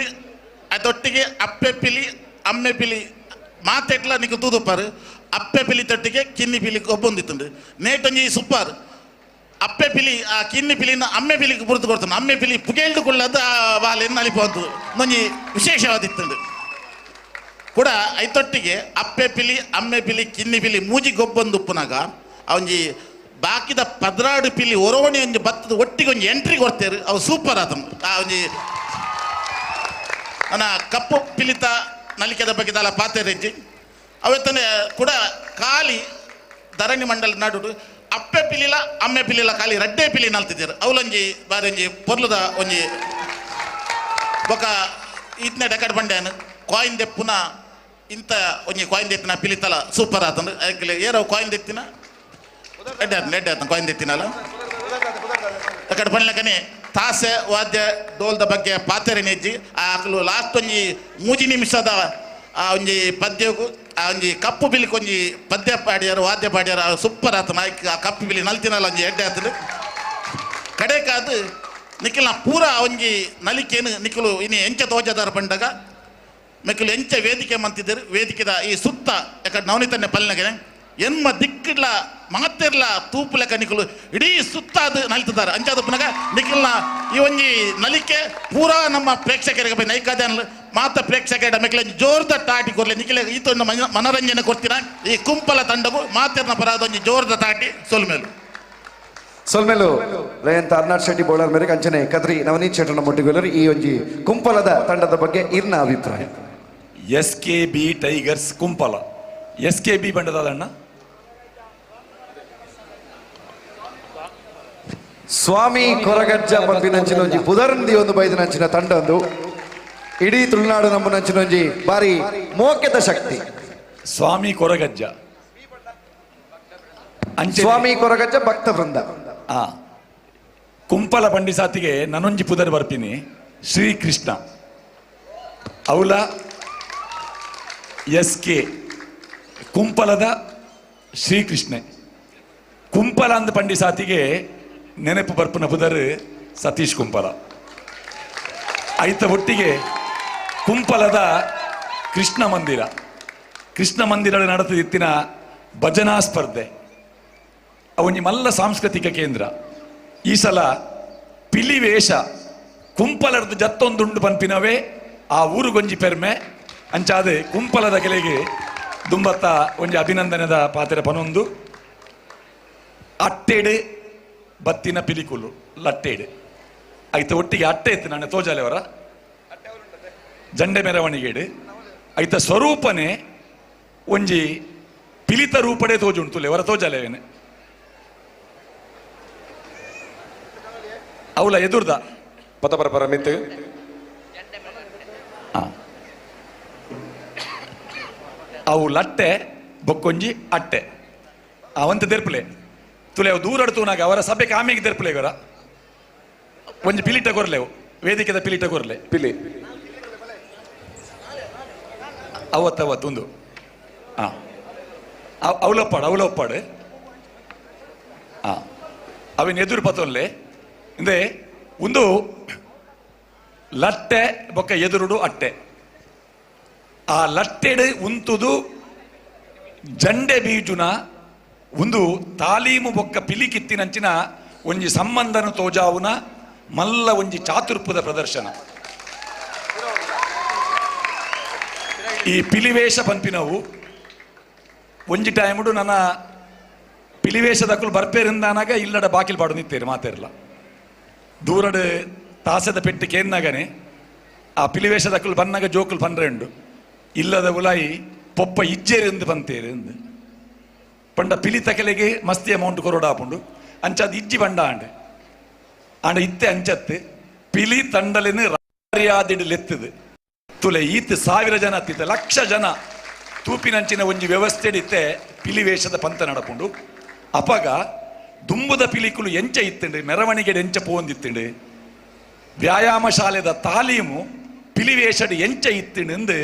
ಅದೊಟ್ಟಿಗೆ ಅಪ್ಪೆ ಪಿಲಿ ಅಮ್ಮೆ ಪಿಲಿ ಮಾತೆಟ್ಲ ನಿಮಗೆ ತೂದುಪ್ಪಾರು ಅಪ್ಪೆ ಪಿಲಿ ತೊಟ್ಟಿಗೆ ಕಿನ್ನಿ ಪಿಲಿ ಒಬ್ಬೊಂದಿತ್ತು ನೇಟೊಂಜಿ ಸುಪ್ಪಾರು ಅಪ್ಪೆ ಪಿಲಿ ಆ ಕಿನ್ನಿ ಪಿಲಿನ ಅಮ್ಮೆ ಪಿಲಿಗೆ ಬುರ್ದು ಕೊಡ್ತಾನೆ ಅಮ್ಮೆ ಪಿಲಿ ಪುಗೇಳ್ದುಕೊಳ್ಳೋದು ಆ ವಾಲೆಯನ್ನು ಅಲಿಪೋದು ಒಂಜಿ ವಿಶೇಷವಾದಿತ್ತು ಕೂಡ ಐತೊಟ್ಟಿಗೆ ಅಪ್ಪೆ ಪಿಲಿ ಅಮ್ಮೆ ಪಿಲಿ ಕಿನ್ನಿ ಪಿಲಿ ಮೂಜಿ ಗೊಬ್ಬೊಂದು ಉಪ್ಪುನಾಗ ಅವೊಂಜಿ ಬಾಕಿದ ಪದ್ರಾಡು ಪಿಲಿ ಒರೋಣಿ ಒಂಜಿ ಬತ್ತದ ಒಟ್ಟಿಗೆ ಒಂಜಿ ಎಂಟ್ರಿ ಕೊಡ್ತೇರು ಅವು ಸೂಪರ್ ಆತನು ಆ ಒಂಜಿ ನನ್ನ ಕಪ್ಪು ಪಿಲಿತ ನಲಿಕೆದ ಬಗ್ಗೆ ತಲ ಪಾತೆರೆಜ್ಜಿ ಅವತ್ತನೇ ಕೂಡ ಖಾಲಿ ಧರಣಿ ಮಂಡಲ ನಾಡು ಅಪ್ಪೆ ಪಿಲಿಲ ಅಮ್ಮೆ ಪಿಲಿಲ ಖಾಲಿ ರಡ್ಡೆ ಪಿಲಿ ನಲ್ತಿದ್ದೀರು ಅವಲೊಂಜಿ ಬಾರಿ ಒಂಜಿ ಪೊರ್ಲದ ಒಂಜಿ ಬೊಕ ಇತ್ನೆ ಡೆಕಡ್ ಬಂಡ್ಯಾನು ಕಾಯಿನ್ ದೆಪ್ಪುನ ಇಂಥ ಒಂಜಿ ಕಾಯಿನ್ ದೆತ್ತಿನ ಪಿಲಿತಲ ಸೂಪರ್ ಆತಂದು ಅದಕ್ಕೆ ಏರೋ ಕಾಯಿನ್ ದೆತ್ತಿನ ಎಡ್ಡೆ ಆತನ ಕಾಯಿನ್ ದೆತ್ತಿನಲ್ಲ ಅಕಡೆ ಬಂಡ್ಲಕನೆ ತಾಸೆ ವಾದ್ಯ ಡೋಲ್ದ ಬಗ್ಗೆ ಪಾತೆರೆ ನೆಜ್ಜಿ ಆಕಲು ಲಾಸ್ಟ್ ಒಂಜಿ ಮೂಜಿ ನಿಮಿಷದ ಆ ಒಂಜಿ ಪದ್ಯಗೂ ಆ ಒಂಜಿ ಕಪ್ಪು ಬಿಲಿಗೆ ಒಂಜಿ ಪದ್ಯ ಪಾಡ್ಯಾರ ವಾದ್ಯ ಪಾಡ್ಯಾರ ಸೂಪರ್ ಆತನ ಆ ಕಪ್ಪು ಬಿಲಿ ನಲ್ತಿನಲ್ಲ ಒಂಜಿ ಎಡ್ಡೆ ಆತನು ಕಡೆಕಾದು ನಿಖಿಲ್ನ ಪೂರ ಒಂಜಿ ನಲಿಕೆನು ನಿಖಿಲು ಇನ್ನು ಎಂಚ ತೋಜದಾರ ಬಂಡಾಗ ಮೆಕ್ಕಲು ಎಂಚ ವೇದಿಕೆ ಮಂತಿದ್ದರು ವೇದಿಕೆದ ಈ ಸುತ್ತ ಯಾಕಡೆ ನವನಿತನ್ನೇ ಪಲ್ನಗೆ ಎನ್ಮ ದಿಕ್ಕಿಡ್ಲ ಮಾತಿರ್ಲ ತೂಪು ಲೆಕ್ಕ ನಿಖಲು ಇಡೀ ಸುತ್ತಾದ ನಲಿತಿದ್ದಾರೆ ಅಂಚಾದ ಪುನಗ ನಿಖಿಲ್ನ ಈ ಒಂಜಿ ನಲಿಕೆ ಪೂರಾ ನಮ್ಮ ಪ್ರೇಕ್ಷಕರಿಗೆ ನೈಕಾದ ಮಾತ ಪ್ರೇಕ್ಷಕರ ಮೆಕ್ಕಲ ಜೋರ್ದ ತಾಟಿ ಕೊರ್ಲೆ ನಿಖಿಲ ಈತೊಂದು ಮನೋರಂಜನೆ ಕೊಡ್ತೀರ ಈ ಕುಂಪಲ ತಂಡಗೂ ಮಾತಿರ್ನ ಪರಾದ ಒಂಜಿ ಜೋರ್ದ ತಾಟಿ ಸೊಲ್ಮೇಲು ಲಯನ್ ತಾರ್ನಾಥ್ ಶೆಟ್ಟಿ ಬೋಳರ್ ಮೇರೆಗೆ ಅಂಚನೆ ಕದ್ರಿ ನವನೀತ್ ಶೆಟ್ಟರ್ನ ಮೊಟ್ಟಿಗೊಲ್ಲರು ಈ ಒಂಜಿ ಕುಂಪಲದ ತಂಡದ ಬಗ್ಗೆ ಇರ್ನ ಅಭಿಪ್ರಾಯ SKB ಟೈಗರ್ಸ್ ಕುಂಪಲ SKB ಬಂಡದ ಅಣ್ಣ ಸ್ವಾಮಿ ಕೊರಗಜ್ಜ ಪಂಪಿನಂಚಿನ ಒಂಜಿ ಪುದರ್ಂದಿ ಒಂದು ಬೈದಿನಂಚಿನ ತಂಡ ಒಂದು ಇಡೀ ತುಳುನಾಡು ನಮ್ಮನಂಚಿನ ಒಂಜಿ ಬಾರಿ ಮೋಕೆದ ಶಕ್ತಿ. ಸ್ವಾಮಿ ಕೊರಗಜ್ಜ ಸ್ವಾಮಿ ಕೊರಗಜ್ಜ ಭಕ್ತ ವೃಂದ. ಕುಂಪಲ ಪಂಡಿಸಾತಿಗೆ ನನೊಂಜಿ ಪುದರ್ ಬರ್ಪಿನಿ ಶ್ರೀಕೃಷ್ಣ ಅವಲ SK ಕುಂಪಲದ ಶ್ರೀಕೃಷ್ಣ ಕುಂಪಲ ಅಂದ ಪಂಡಿಸಾತಿಗೆ ನೆನಪು ಬರ್ಪನ ಪುದರ್ ಸತೀಶ್ ಕುಂಪಲ ಐತ ಒಟ್ಟಿಗೆ ಕುಂಪಲದ ಕೃಷ್ಣ ಮಂದಿರ ನಡೆತಿತ್ತಿನ ಭಜನಾ ಸ್ಪರ್ಧೆ ಅವನಿ ಮಲ್ಲ ಸಾಂಸ್ಕೃತಿಕ ಕೇಂದ್ರ ಈ ಸಲ ಪಿಲಿ ವೇಷ ಕುಂಪಲರ್ದು ಜತ್ತೊಂದುಂಡು ಪನ್ಪಿನವೇ ಆ ಊರುಗೊಂಜಿ ಪೆರ್ಮೆ ಅಂಚಾದೆ ಕುಂಪಲದ ಕೆಲೆಗೆ ದುಂಬತ್ತ ಒಂಜಿ ಅಭಿನಂದನೆದ ಪಾತ್ರ ಪನೊಂದು ಅಟ್ಟೆಡು ಬತ್ತಿನ ಪಿಲಿಕುಲು ಲಟ್ಟೆಡು ಐತ ಒಟ್ಟಿಗೆ ಅಟ್ಟೆ ಇತ್ತು ನಾನು ತೋಜಾಲೆವರ ಜಂಡೆ ಮೆರವಣಿಗೆಡು ಐತ ಸ್ವರೂಪನೆ ಒಂಜಿ ಪಿಲಿತ ರೂಪಡೆ ತೋಜುಂಟುಲೆ ಅವರ ತೋಜಾಲೆವೇನೆ ಅವಳ ಎದುರ್ದ ಪರ ಮಿತ್ತು ಅವು ಲಟ್ಟೆ ಬೊಕ್ಕೊಂಜಿ ಅಟ್ಟೆ ಅವಂತ ತೆರ್ಪುಲೆ ತುಲೆ ಅವು ದೂರ ತೂನಾಗ ಅವರ ಸಭೆಗೆ ಆಮೆಗೆ ತೆರ್ಪುಲೆ ಇವರ ಒಂಜಿ ಪಿಲಿಟ ಕೊರ್ಲೆವು ವೇದಿಕೆದ ಪಿಲಿಟ ಕೊರ್ಲೆ ಪಿಲಿ ಅವತ್ತೊಂದು ಅವಲೊಪ್ಪಾಡು ಅವಿನ ಎದುರು ಪತೊಲ್ಲೆ ಇಂದೆ ಒಂದು ಲಟ್ಟೆ ಬೊಕ್ಕ ಎದುರುಡು ಅಟ್ಟೆ ಆ ಲಟ್ಟೆಡು ಉಂತುದು ಜಂಡೆ ಬೀಜುನ ಒಂದು ತಾಲೀಮು ಬೊಕ್ಕ ಪಿಲಿಕಿತ್ತಿನಂಚಿನ ಒಂಜಿ ಸಂಬಂಧನ ತೋಜಾವುನ ಮಲ್ಲ ಒಂಜಿ ಚಾತುರ್ಪದ ಪ್ರದರ್ಶನ ಈ ಪಿಲಿವೇಷ ಪಂಪಿನವು ಒಂಜಿ ಟೈಮುಡು ನನ್ನ ಪಿಲಿವೇಷದಕ್ಕೂ ಬರ್ಪೇರಿಂದಾನಾಗ ಇಲ್ಲಡ ಬಾಕಿಲ್ ಪಾಡು ನಿತ್ತೇರು ಮಾತೇರಲ್ಲ ದೂರಡು ತಾಸದ ಪೆಟ್ಟು ಕೇನ್ನಾಗನೆ ಆ ಪಿಲಿವೇಷದಕ್ಕೂ ಬಂದಾಗ ಜೋಕುಲು ಪಂಡ್ರೆ ಉಂಡು ಇಲ್ಲದ ಉಲಾಯಿ ಪೊಪ್ಪ ಇಜ್ಜೇರಿಂದ ಬಂತೇರು ಎಂದು ಪಂಡ ಪಿಲಿ ತಕಲೆಗೆ ಮಸ್ತಿ ಅಮೌಂಟ್ ಕೊರೋಡಾಪುಂಡು ಅಂಚಾದ ಇಜ್ಜಿ ಬಂಡ ಆಂಡ ಇತ್ತೆ ಅಂಚತ್ತು ಪಿಲಿ ತಂಡಲಿನ ರಾರಿಯಾದಿಡು ಲೆತ್ತದು ತುಲೆ ಈತ್ 1000 ಜನ ಅತ್ತಿತ್ತೆ 1,00,000 ಜನ ತೂಪಿನಂಚಿನ ಒಂಜಿ ವ್ಯವಸ್ಥೆ ಇತ್ತೆ ಪಿಲಿ ವೇಷದ ಪಂತ ನಡಪುಂಡು ಅಪಗ ದುಂಬುದ ಪಿಲಿಕುಲು ಎಂಚ ಇತ್ತಂಡು ಮೆರವಣಿಗೆ ಎಂಚ ಪೋಂದಿತ್ತಂಡು ವ್ಯಾಯಾಮ ಶಾಲೆದ ತಾಲೀಮು ಪಿಲಿವೇಷಡ್ ಎಂಚ ಇತ್ತಂಡು ಎಂದು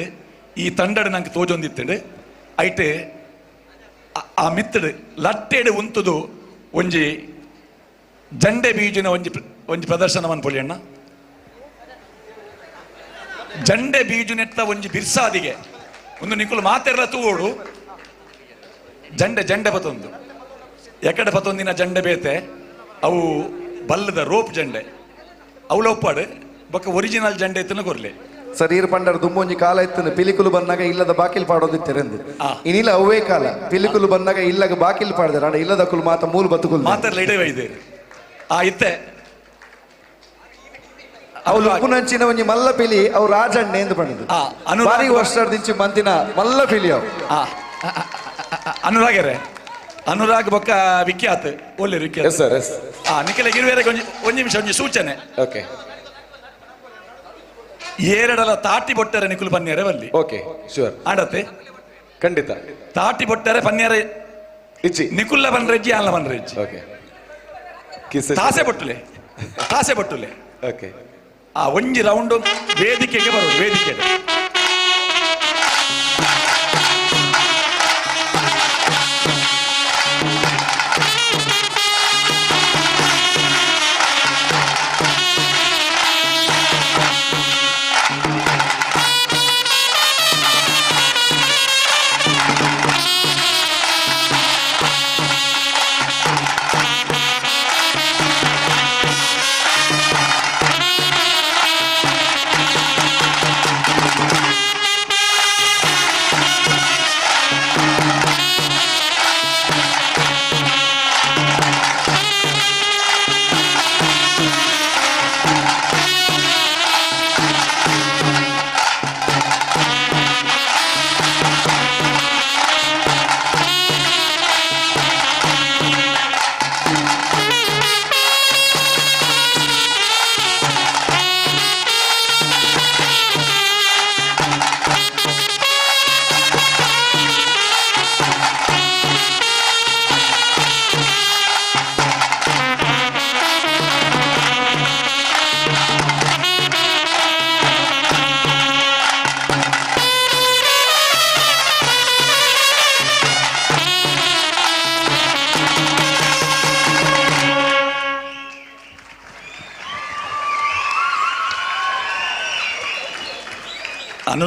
ಈ ತಂಡಡು ನಂಗೆ ತೋಜೊಂದಿತ್ತಂಡು ಐಟೆ ಆ ಮಿತ್ತಡು ಲಟ್ಟೆಡು ಉಂತುದು ಒಂಜಿ ಜಂಡೆ ಬೀಜಿನ ಒಂಜಿ ಪ್ರದರ್ಶನವನ್ನು ಪೊಲಿಯಣ್ಣ ಜಂಡೆ ಬೀಜು ನೆಟ್ಟ ಒಂಜಿ ಬಿರ್ಸಾದಿಗೆ ಒಂದು ನಿಕುಲು ಮಾತೆರ್ಲ ತೂಡು ಜಂಡೆ ಪತೊಂದು ಎಕಡೆ ಪತೊಂದಿನ ಜಂಡೆ ಬೇತೆ ಅವು ಬಲ್ಲದ ರೋಪ್ ಜಂಡೆ ಅವಳ ಒಪ್ಪಾಡು ಬೊಕ್ಕ ಒರಿಜಿನಲ್ ಜಂಡೆ ಎತ್ತನ ಕೊರ್ಲೆ ಸರೀರ್ ಪಂಡರ್ ದುಮ್ಮೊಂಜಿ ಕಾಲ ಎತ್ತನ ಪಿಲಿಕುಲು ಬಂದಾಗ ಇಲ್ಲದ ಬಾಕಿಲ್ ಪಾಡೋದಿತ್ತೆರೆಂದು ಇನಿಲ್ಲ ಅವೇ ಕಾಲ ಪಿಲಿಕುಲು ಬಂದಾಗ ಇಲ್ಲಗ ಬಾಕಿಲ್ ಪಾಡ್ದಾರ ಅಡ ಇಲ್ಲದ ಕುಲು ಮಾತ ಮೂಲ ಬತ್ತುಕುಲು ಮಾತೆರ್ಲ ಇಡೇವೈದೆ ಇತ್ತೆ ಅವಳು ಉಪ್ಪುನಂಚಿನ ಒಂಜಿ ಮಲ್ಲ ಪಿಲಿ ಅವು ರಾಜಣ್ಣೆ ಎಂದು ಪಂಡದು ಬಾರಿ ವರ್ಷದಿಂಚಿ ಮಂತಿನ ಮಲ್ಲ ಪಿಲಿ ಅವು ಅನುರಾಗ್ ಬೊಕ್ಕ ವಿಖ್ಯಾತ್ ಒಳ್ಳೆ ವಿಖ್ಯಾತ್ ನಿಖಿಲ ಗಿರುವೇರೆ ಒಂಜಿ ನಿಮಿಷ ಒಂಜಿ ಸೂಚನೆ ಓಕೆ ಏರಡಲ ತಾಟಿ ಬೊಟ್ಟರೆ ನಿಖುಲು ಪನ್ಯಾರೆ ಬಲ್ಲಿ ಓಕೆ ಶೂರ್ ಆಡತ್ತೆ ಖಂಡಿತ ತಾಟಿ ಬೊಟ್ಟರೆ ಪನ್ಯಾರೆ ಇಚ್ಚಿ ನಿಖುಲ್ಲ ಬನ್ರೆಜ್ಜಿ ಅಲ್ಲ ಬನ್ರೆಜ್ಜಿ ಓಕೆ ತಾಸೆ ಬೊಟ್ಟುಲೆ ಓಕೆ ಆ ಒಂಜಿ ರೌಂಡ್ ವೇದಿಕೆಗೆ ಬರೋದು ವೇದಿಕೆಗೆ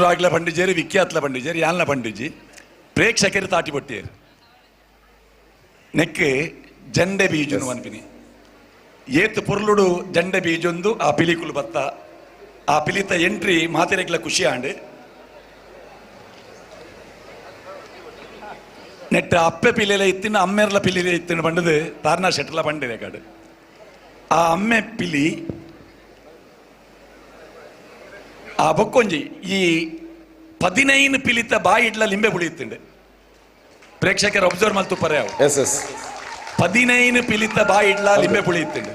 ರಾಗ್ಲ ಪಂಡಿಜೇರಿ ವಿಖ್ಯಾತ್ಲ ಪಂಡಿಜೇರಿ ಯಾನ್ಲ ಪಂಡಿಜಿ ಪ್ರೇಕ್ಷಕರು ತಾಟಿ ಪೊಟ್ಟಿಯರು ನೆಕ್ ಜಂಡೆ ಬೀಜನು ಅನ್ಪಿನಿ ಏತ್ ಪೊರ್ಲುಡು ಜಂಡೆ ಬೀಜೊಂದು ಆ ಪಿಲಿಕುಲು ಬತ್ತ ಆ ಪಿಲಿತ ಎಂಟ್ರಿ ಮಾತಿರೆಗ್ಲ ಖುಷಿ ಆಂಡ್ ನೆಟ್ಟ ಅಪ್ಪೆ ಪಿಲಿಲ ಇತ್ತಿನ ಅಮ್ಮೆರ್ಲ ಪಿಲಿಲ ಇತ್ತಿನ ಪಂಡದು ತಾರ್ನಾ ಶೆಟ್ಲ ಪಂಡಿದೆ ಕಾಡು ಆ ಅಮ್ಮೆ ಪಿಲಿ ಆ ಬೊಕ್ಕೊಂಜಿ ಈ 15 ಪಿಲಿತ ಬಾಯಿಡ್ಲ ಲಿಂಬೆ ಪುಳಿಯುತ್ತುಂಡು ಪ್ರೇಕ್ಷಕರು ಅಬ್ಸರ್ವ್ ಮಲ್ತುಪ್ಪರೆ ಅವು 15 ಪಿಲಿತ ಬಾಯಿಡ್ಲ ಲಿಂಬೆ ಪುಳಿಯುತ್ತುಂಡು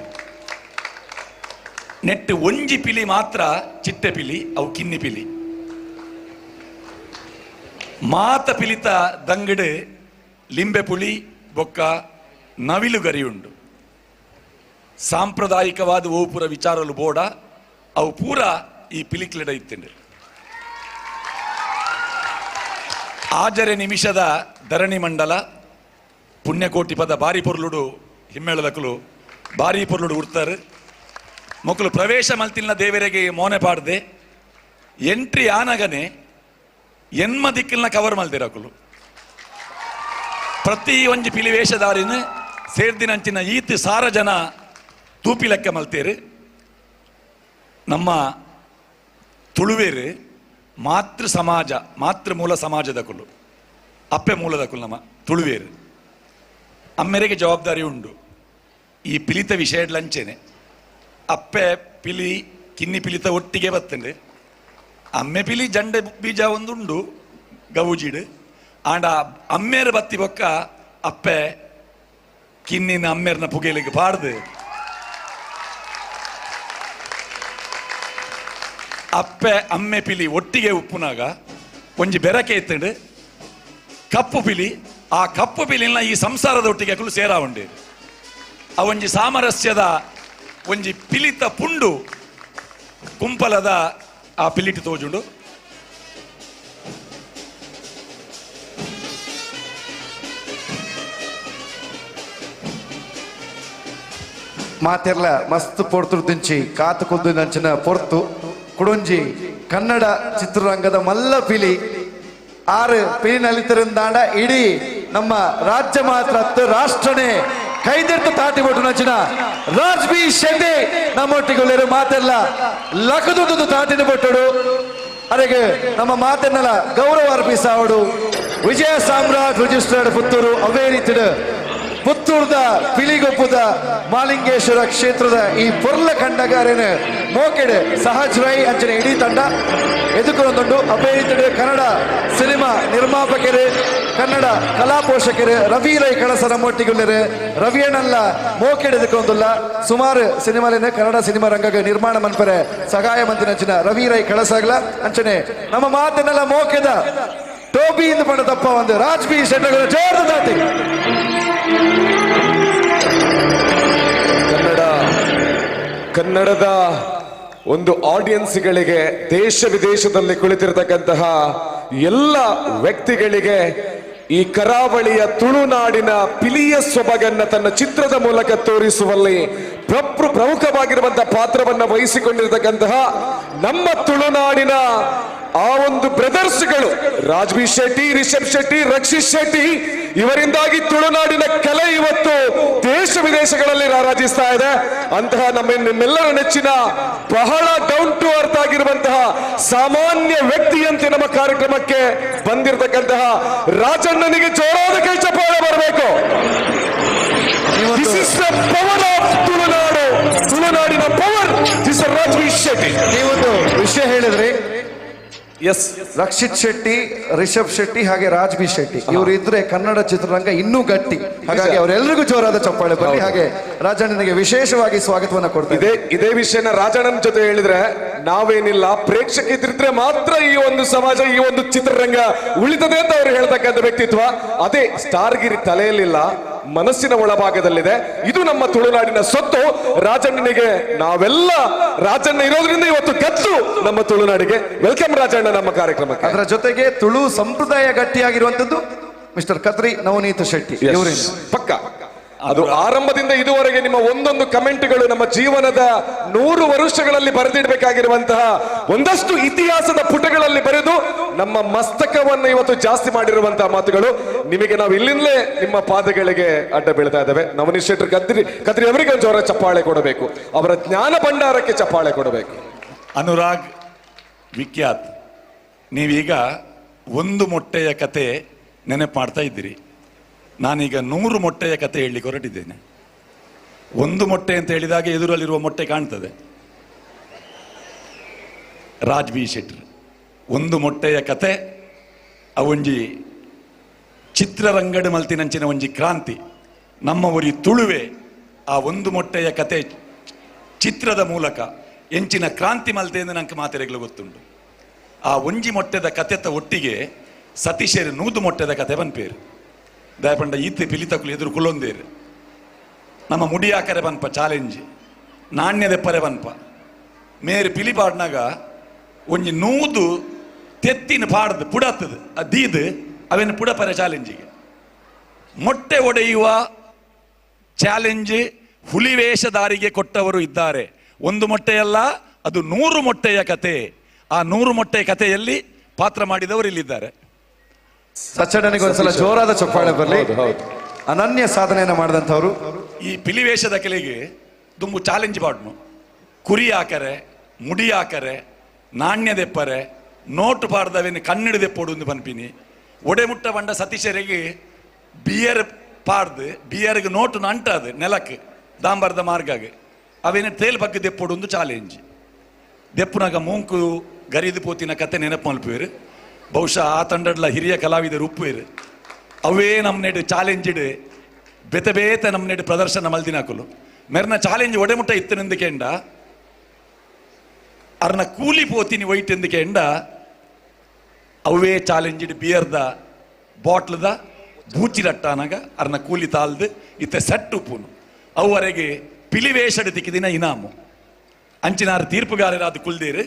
ನೆಟ್ಟು ಒಂಜಿ ಪಿಲಿ ಮಾತ್ರ ಚಿಟ್ಟೆ ಪಿಲಿ ಅವು ಕಿನ್ನಿ ಪಿಲಿ ಮಾತ ಪಿಲಿತ ದಂಗಡು ಲಿಂಬೆ ಪುಳಿ ಬೊಕ್ಕ ನವಿಲು ಗರಿ ಉಂಡು ಸಾಂಪ್ರದಾಯಿಕವಾದ ಓ ಪೂರ ವಿಚಾರಲು ಬೋಡ ಅವು ಪೂರ ಈ ಪಿಲಿಕ್ಲೆಡ ಇತ್ತಂಡು ಆಜರೆ ನಿಮಿಷದ ಧರಣಿ ಮಂಡಲ ಪುಣ್ಯಕೋಟಿ ಪದ ಬಾರಿ ಪೊರ್ಲುಡು ಹಿಮ್ಮೇಳದಕಲು ಬಾರಿ ಪೊರ್ಲುಡು ಉಡ್ತಾರೆ ಮಕ್ಕಳು ಪ್ರವೇಶ ಮಲ್ತಿನ ದೇವರಿಗೆ ಮೋನೆ ಪಾಡ್ದೆ ಎಂಟ್ರಿ ಆನಗನೆ ಎನ್ಮ ದಿಕ್ಕಲ್ನ ಕವರ್ ಮಲ್ದಿರಕಲು ಪ್ರತಿ ಒಂಜಿ ಪಿಲಿ ವೇಷಧಾರಿನ ಸೇರ್ದಿನಂಚಿನ ಈತ್ ಸಾರ ಜನ ತೂಪಿ ಲೆಕ್ಕ ಮಲ್ತೇರು ನಮ್ಮ ತುಳುವೇರು ಮಾತೃ ಸಮಾಜ ಮಾತೃ ಮೂಲ ಸಮಾಜದ ಕುಲು ಅಪ್ಪೆ ಮೂಲದ ಕುಲು ನಮ್ಮ ತುಳುವೇರು ಅಮ್ಮೆರೆಗೆ ಜವಾಬ್ದಾರಿ ಉಂಡು ಈ ಪಿಲಿತ ವಿಷಯ ಲಂಚೆನೆ ಅಪ್ಪೆ ಪಿಲಿ ಕಿನ್ನಿ ಪಿಲಿತ ಒಟ್ಟಿಗೆ ಬತ್ತಂಡು ಅಮ್ಮೆ ಪಿಲಿ ಜಂಡೆ ಬೀಜ ಒಂದುಂಡು ಗವುಜಿಡು ಆಂಡ ಅಮ್ಮೇರು ಬತ್ತಿ ಬೊಕ್ಕ ಅಪ್ಪೆ ಕಿನ್ನಿನ ಅಮ್ಮೇರ್ನ ಪುಗೇಲಿಗೆ ಪಾಡ್ದು ಅಪ್ಪೆ ಅಮ್ಮೆ ಪಿಲಿ ಒಟ್ಟಿಗೆ ಉಪ್ಪುನಾಗ ಒಂಜಿ ಬೆರಕೆ ಎತ್ತಂಡು ಕಪ್ಪು ಪಿಲಿ ಆ ಕಪ್ಪು ಪಿಲಿನ ಈ ಸಂಸಾರದ ಒಟ್ಟಿಗೆ ಕುಲು ಸೇರಾ ಉಂಡೆ ಆ ಒಂಜಿ ಸಾಮರಸ್ಯದ ಒಂಜಿ ಪಿಲಿತ ಪುಂಡು ಕುಂಪಲದ ಆ ಪಿಲಿಟಿ ತೋಜುಂಡು ಮಾತೆರ್ಲ ಮಸ್ತ್ ಪೊರ್ತುಡು ದಿಂಚಿ ಕಾತು ಕುದ್ದು ನಂಚಿನ ಪೊರ್ತು ಕುಡೊಂಜಿ ಕನ್ನಡ ಚಿತ್ರರಂಗದ ಮಲ್ಲ ಪಿಲಿ 6 ಪಿಲಿ ನಲಿತರಿಂದಾಂಡ ಇಡೀ ನಮ್ಮ ರಾಜ್ಯ ಮಾತ್ರ ರಾಷ್ಟ್ರನೇ ಕೈದೆಟ್ಟು ತಾಟಿ ಬೊಟ್ಟು ನಂಚಿನ ರಾಜ್ ಬಿ ಶೆಟ್ಟಿ ನಮ್ಮೊಟ್ಟಿಗೊಳ್ಳೆರು ಮಾತೆಲ್ಲ ಲಕದುದು ತಾಟಿನ ಬೊಟ್ಟುಡು ಅದಕ್ಕೆ ನಮ್ಮ ಮಾತೆನ್ನಲ ಗೌರವ ಅರ್ಪಿಸಾವಡು ವಿಜಯ ಸಾಮ್ರಾಟ್ ರಿಜಿಸ್ಟರ್ಡ್ ಪುತ್ತೂರು ಅವೇ ರೀತಿಡು ಪುತ್ತೂರ್ದ ಪಿಲಿಗೊಪ್ಪುದ ಮಾಲಿಂಗೇಶ್ವರ ಕ್ಷೇತ್ರದ ಈ ಪೊರ್ಲ ಖಂಡಗಾರೇನು ಮೋಕೆಡ್ ಸಹಜ್ ರೈ ಅಂಚನೆ ಇಡೀ ತಂಡ ಎದುಕೊಂಡುಂಡು ಅಪೇರಿತಡೆ ಕನ್ನಡ ಸಿನಿಮಾ ನಿರ್ಮಾಪಕರು ಕನ್ನಡ ಕಲಾ ಪೋಷಕರು ರವಿ ರೈ ಕಳಸರ ಮೊಟ್ಟಿಗುಳ್ಳರು ರವಿಯಣ್ಣಲ್ಲ ಮೋಕೆಡ್ ಎದುಕೊಂಡುಲ್ಲ ಸುಮಾರು ಸಿನಿಮಾಲಿನ ಕನ್ನಡ ಸಿನಿಮಾ ರಂಗ ನಿರ್ಮಾಣ ಮನ್ಪರೆ ಸಹಾಯ ಮಂತ್ರಿನಂಚಿನ ರವಿ ರೈ ಕಳಸಾಗ್ಲ ಅಂಚನೆ ನಮ್ಮ ಮಾತನ್ನೆಲ್ಲ ಮೋಕೆದ ಟೋಬಿ ಇಂದು ಪಂಡ ತಪ್ಪ ಒಂದು ರಾಜ್ ಬಿ ಶೆಟ್ಟಗಳ ಜೋರ್ದ ದಾಟಿ ಕನ್ನಡದ ಒಂದು ಆಡಿಯನ್ಸ್ಗಳಿಗೆ ದೇಶ ವಿದೇಶದಲ್ಲಿ ಕುಳಿತಿರತಕ್ಕಂತಹ ಎಲ್ಲ ವ್ಯಕ್ತಿಗಳಿಗೆ ಈ ಕರಾವಳಿಯ ತುಳುನಾಡಿನ ಪಿಲಿಯ ಸೊಬಗನ್ನ ತನ್ನ ಚಿತ್ರದ ಮೂಲಕ ತೋರಿಸುವಲ್ಲಿ ಪ್ರಮುಖವಾಗಿರುವಂತಹ ಪಾತ್ರವನ್ನ ವಹಿಸಿಕೊಂಡಿರತಕ್ಕಂತಹ ನಮ್ಮ ತುಳುನಾಡಿನ ಆ ಒಂದು ಬ್ರದರ್ಸ್ಗಳು ರಾಜ್ ಬಿ ಶೆಟ್ಟಿ, ರಿಷಬ್ ಶೆಟ್ಟಿ, ರಕ್ಷಿತ್ ಶೆಟ್ಟಿ ಇವರಿಂದಾಗಿ ತುಳುನಾಡಿನ ಕಲೆ ಇವತ್ತು ದೇಶ ವಿದೇಶಗಳಲ್ಲಿ ರಾರಾಜಿಸ್ತಾ ಇದೆ. ಅಂತಹ ನಮ್ಮೆಲ್ಲರ ನೆಚ್ಚಿನ ಬಹಳ ಡೌನ್ ಟು ಅರ್ತ್ ಆಗಿರುವಂತಹ ಸಾಮಾನ್ಯ ವ್ಯಕ್ತಿಯಂತೆ ನಮ್ಮ ಕಾರ್ಯಕ್ರಮಕ್ಕೆ ಬಂದಿರತಕ್ಕಂತಹ ರಾಜಣ್ಣನಿಗೆ ಜೋರಾದ ಕೈ ಚಪ್ಪಾಳೆ ಬರಬೇಕು. This is the power of Tulunadu, ತುಳುನಾಡಿನ power. This Raj B Shetty. ನೀವೊಂದು ವಿಷಯ ಹೇಳಿದ್ರಿ, ಎಸ್, ರಕ್ಷಿತ್ ಶೆಟ್ಟಿ, ರಿಷಬ್ ಶೆಟ್ಟಿ ಹಾಗೆ ರಾಜ್ ಬಿ ಶೆಟ್ಟಿ ಇವರು ಇದ್ರೆ ಕನ್ನಡ ಚಿತ್ರರಂಗ ಇನ್ನೂ ಗಟ್ಟಿ. ಹಾಗಾಗಿ ಅವರೆಲ್ಲರಿಗೂ ಜೋರಾದ ಚಪ್ಪಾಳೆ ಬರಲಿ. ಹಾಗೆ ರಾಜಣ್ಣನಿಗೆ ವಿಶೇಷವಾಗಿ ಸ್ವಾಗತವನ್ನ ಕೊಡ್ತೀವಿ. ಇದೇ ವಿಷಯನ ರಾಜಣ್ಣನ ಜೊತೆ ಹೇಳಿದ್ರೆ ನಾವೇನಿಲ್ಲ, ಪ್ರೇಕ್ಷಕರಿದ್ರೆ ಮಾತ್ರ ಈ ಒಂದು ಸಮಾಜ, ಈ ಒಂದು ಚಿತ್ರರಂಗ ಉಳಿತದೆ ಅಂತ ಅವ್ರು ಹೇಳ್ತಕ್ಕಂಥ ವ್ಯಕ್ತಿತ್ವ. ಅದೇ ಸ್ಟಾರ್ಗಿರಿ ತಲೆಯಲ್ಲಿಲ್ಲ, ಮನಸ್ಸಿನ ಒಳಭಾಗದಲ್ಲಿದೆ. ಇದು ನಮ್ಮ ತುಳುನಾಡಿನ ಸೊತ್ತು. ರಾಜಣ್ಣನಿಗೆ ನಾವೆಲ್ಲ ರಾಜಣ್ಣ ಇರೋದ್ರಿಂದ ಇವತ್ತು ಗತ್ತು ನಮ್ಮ ತುಳುನಾಡಿಗೆ. ವೆಲ್ಕಮ್ ರಾಜಣ್ಣ ನಮ್ಮ ಕಾರ್ಯಕ್ರಮಕ್ಕೆ. ಅದರ ಜೊತೆಗೆ ತುಳು ಸಂಪ್ರದಾಯ ಗಟ್ಟಿಯಾಗಿರುವಂತದ್ದು ಮಿಸ್ಟರ್ ಕದ್ರಿ ನವನೀತ್ ಶೆಟ್ಟಿ ಇವರೇನು ಪಕ್ಕ ಅದು ಆರಂಭದಿಂದ ಇದುವರೆಗೆ ನಿಮ್ಮ ಒಂದೊಂದು ಕಮೆಂಟ್ಗಳು ನಮ್ಮ ಜೀವನದ 100 ವರ್ಷಗಳಲ್ಲಿ ಬರೆದಿಡಬೇಕಾಗಿರುವಂತಹ ಒಂದಷ್ಟು ಇತಿಹಾಸದ ಪುಟಗಳಲ್ಲಿ ಬರೆದು ನಮ್ಮ ಮಸ್ತಕವನ್ನು ಇವತ್ತು ಜಾಸ್ತಿ ಮಾಡಿರುವಂತಹ ಮಾತುಗಳು. ನಿಮಗೆ ನಾವು ಇಲ್ಲಿಂದಲೇ ನಿಮ್ಮ ಪಾದಗಳಿಗೆ ಅಡ್ಡ ಬೀಳ್ತಾ ಇದ್ದೇವೆ. ನವನೀತ್ ಶೆಟ್ಟರ್ ಕದ್ರಿ ಅವರಿಗೆ ಒಂದು ಜೋರ ಚಪ್ಪಾಳೆ ಕೊಡಬೇಕು, ಅವರ ಜ್ಞಾನ ಭಂಡಾರಕ್ಕೆ ಚಪ್ಪಾಳೆ ಕೊಡಬೇಕು. ಅನುರಾಗ್ ವಿಖ್ಯಾತ್, ನೀವೀಗ ಒಂದು ಮೊಟ್ಟೆಯ ಕತೆ ನೆನಪು ಮಾಡ್ತಾ ಇದ್ದೀರಿ. ನಾನೀಗ 100 ಮೊಟ್ಟೆಯ ಕತೆ ಹೇಳಲಿಕ್ಕೆ ಹೊರಟಿದ್ದೇನೆ. ಒಂದು ಮೊಟ್ಟೆ ಅಂತ ಹೇಳಿದಾಗ ಎದುರಲ್ಲಿರುವ ಮೊಟ್ಟೆ ಕಾಣ್ತದೆ. ರಾಜ್ ಬಿ ಶೆಟ್ಟರ್ ಒಂದು ಮೊಟ್ಟೆಯ ಕತೆ ಅವೊಂಜಿ ಚಿತ್ರರಂಗಡ್ ಮಲ್ತಿನಂಚಿನ ಒಂಜಿ ಕ್ರಾಂತಿ. ನಮ್ಮ ಊರಿ ತುಳುವೆ ಆ ಒಂದು ಮೊಟ್ಟೆಯ ಕತೆ ಚಿತ್ರದ ಮೂಲಕ ಎಂಚಿನ ಕ್ರಾಂತಿ ಮಲ್ತೆ ಎಂದು ನಂಗೆ ಮಾತೆರೆಗಳು ಗೊತ್ತುಂಟು. ಆ ಒಂಜಿ ಮೊಟ್ಟೆದ ಕತೆತ ಒಟ್ಟಿಗೆ ಸತೀಶೇರು 100 ಮೊಟ್ಟೆದ ಕತೆ ಬನ್ಪೇರು ದಯಪಂಡ ಈತೆ ಪಿಲಿತಕ್ಕಲು ಎದುರು ಕುಲೊಂದೇರು. ನಮ್ಮ ಮುಡಿಯಾಕರೆ ಬನ್ಪ ಚಾಲೆಂಜ್ ನಾಣ್ಯದೆಪ್ಪರೆ ಬನ್ಪ ಮೇರು ಪಿಲಿ ಪಾಡ್ನಾಗ ಒಂಜಿ 100 ತೆತ್ತಿನ ಪಾಡ್ದು ಪುಡತ್ತದು ಅದೀದು ಅವೇನು ಪುಡಪರೆ ಚಾಲೆಂಜಿಗೆ ಮೊಟ್ಟೆ ಒಡೆಯುವ ಚಾಲೆಂಜ್ ಹುಲಿವೇಷಧಾರಿಗೆ ಕೊಟ್ಟವರು ಇದ್ದಾರೆ. ಒಂದು ಮೊಟ್ಟೆಯಲ್ಲ, ಅದು 100 ಮೊಟ್ಟೆಯ ಕತೆ. ಆ 100 ಮೊಟ್ಟೆಯ ಕಥೆಯಲ್ಲಿ ಪಾತ್ರ ಮಾಡಿದವರು ಇಲ್ಲಿದ್ದಾರೆ. ಸಚ್ಚಡನಿಗೆ ಒಂದ್ಸಲ ಜೋರಾದ ಚಪ್ಪಾಳೆ ಬರಲಿ. ಅನನ್ಯ ಸಾಧನೆಯನ್ನು ಮಾಡಿದಂಥವ್ರು. ಈ ಪಿಲಿವೇಷದ ಕೆಲೆಗೆ ತುಂಬು ಚಾಲೆಂಜ್ ಪಾಡ್ನು. ಕುರಿ ಹಾಕರೆ, ಮುಡಿ ಹಾಕರೆ, ನಾಣ್ಯದೆಪ್ಪರೆ, ನೋಟು ಪಾಡ್ದವೇನು ಕಣ್ಣಿಡದೆಪ್ಪೋಡು ಪನ್ಪಿನಿ ಒಡೆ ಮುಟ್ಟ ಬಂಡ ಸತೀಶರಿಗೆ ಬಿಯರ್ ಪಾಡ್ದು ಬಿಯರ್ಗೆ ನೋಟು ಅಂಟದು ನೆಲಕ್ಕೆ ದಾಂಬರದ ಮಾರ್ಗಾಗೆ ಅವೇನು ತೇಲ್ ಬಗ್ಗೆ ದೆಪ್ಪೋಡು ಒಂದು ಚಾಲೆಂಜ್. ದೆಪ್ಪುನಾಗ ಮೂಂಕು ಗರಿದು ಪೋತಿನ ಕತೆ ನೆನಪು ಮಲ್ಪೇರು. ಬಹುಶಃ ಆ ತಂಡಡ್ಲ ಹಿರಿಯ ಕಲಾವಿದರು ಉಪ್ಪೇರು. ಅವೇ ನಮ್ಮನೆಡು ಚಾಲೆಂಜಿಡ್ ಬೆತೆ ಬೇತೆ ನಮ್ಮನೆಡು ಪ್ರದರ್ಶನ ಮಲ್ದಿನಾಕಲು ಮೆರ್ನ ಚಾಲೆಂಜ್ ಒಡೆಮುಟ್ಟ ಇತ್ತನೆಂದುಕೆಂಡ ಅರ್ನ ಕೂಲಿ ಪೋತಿನಿ ವೈಟ್ ಎಂದುಕೆಂಡ ಅವೇ ಚಾಲೆಂಜಿಡ್ ಬಿಯರ್ದ ಬಾಟ್ಲದ ಬೂಚಿರಟ್ಟಾನಾಗ ಅರ್ನ ಕೂಲಿ ತಾಳ್ದು ಇತ್ತೆ ಸೆಟ್ ಉಪ್ಪುನು ಅವರೆಗೆ ಪಿಲಿವೇಷಡ್ ತಿಕ್ಕಿದಿನ ಇನಾಮು ಅಂಚಿನಾರು ತೀರ್ಪುಗಾರರಾದ ಕುಲ್ದೇರು